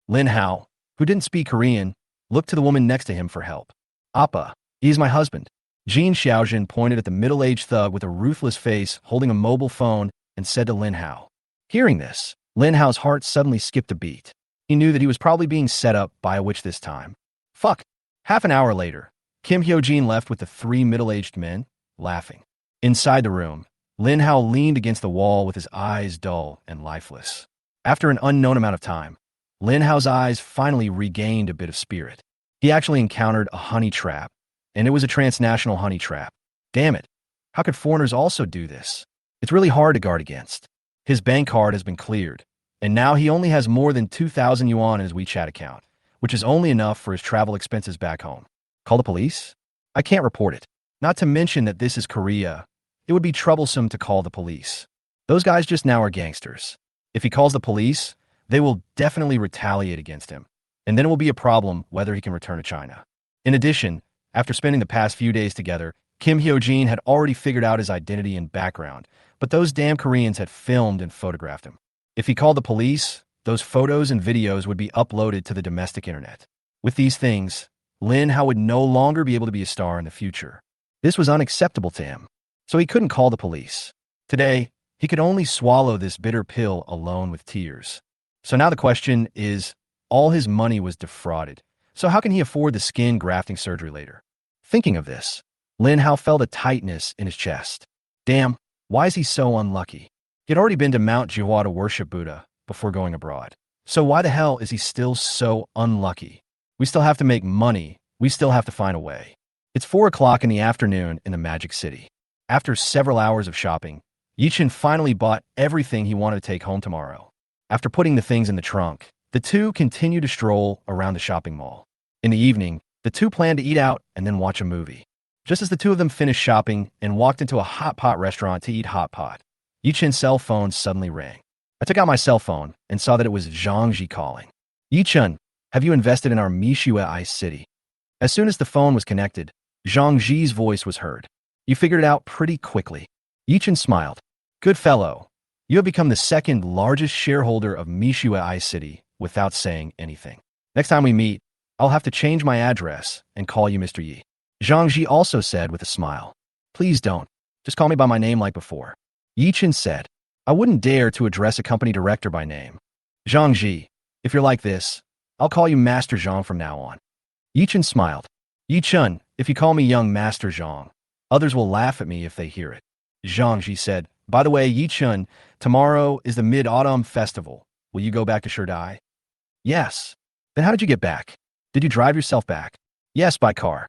Lin Hao, who didn't speak Korean, looked to the woman next to him for help. Appa, he's my husband. Lin Xiaoxue pointed at the middle-aged thug with a ruthless face holding a mobile phone and said to Lin Hao. Hearing this, Lin Hao's heart suddenly skipped a beat. He knew that he was probably being set up by a witch this time. Fuck. Half an hour later, Kim Hyo-jin left with the 3 middle-aged men, laughing. Inside the room, Lin Hao leaned against the wall with his eyes dull and lifeless. After an unknown amount of time, Lin Hao's eyes finally regained a bit of spirit. He actually encountered a honey trap, and it was a transnational honey trap. Damn it. How could foreigners also do this? It's really hard to guard against. His bank card has been cleared, and now he only has more than 2,000 yuan in his WeChat account, which is only enough for his travel expenses back home. Call the police? I can't report it. Not to mention that this is Korea. It would be troublesome to call the police. Those guys just now are gangsters. If he calls the police, they will definitely retaliate against him, and then it will be a problem whether he can return to China. In addition, after spending the past few days together, Kim Hyo-jin had already figured out his identity and background, but those damn Koreans had filmed and photographed him. If he called the police, those photos and videos would be uploaded to the domestic internet. With these things, Lin Hao would no longer be able to be a star in the future. This was unacceptable to him, so he couldn't call the police. Today, he could only swallow this bitter pill alone with tears. So now the question is, all his money was defrauded, so how can he afford the skin grafting surgery later? Thinking of this, Lin Hao felt a tightness in his chest. Damn, why is he so unlucky? He had already been to Mount Jiahua to worship Buddha before going abroad. So why the hell is he still so unlucky? We still have to make money. We still have to find a way. It's 4 o'clock in the afternoon in the Magic City. After several hours of shopping, Ye Chun finally bought everything he wanted to take home tomorrow. After putting the things in the trunk, the two continued to stroll around the shopping mall. In the evening, the two planned to eat out and then watch a movie. Just as the two of them finished shopping and walked into a hot pot restaurant to eat hot pot, Ye Chun's cell phone suddenly rang. I took out my cell phone and saw that it was Zhang Ji calling. Ye Chun, have you invested in our Mishua Ice City? As soon as the phone was connected, Zhang Ji's voice was heard. You figured it out pretty quickly. Ye Chun smiled. Good fellow. You have become the second largest shareholder of Mishua Ice City without saying anything. Next time we meet, I'll have to change my address and call you Mr. Yi. Zhang Ji also said with a smile. Please don't. Just call me by my name like before. Ye Chun said. I wouldn't dare to address a company director by name. Zhang Ji, if you're like this, I'll call you Master Zhang from now on. Ye Chun smiled. Ye Chun, if you call me young Master Zhang, others will laugh at me if they hear it. Zhang Ji said, by the way, Ye Chun, tomorrow is the Mid-Autumn Festival. Will you go back to Sherdai? Yes. Then how did you get back? Did you drive yourself back? Yes, by car.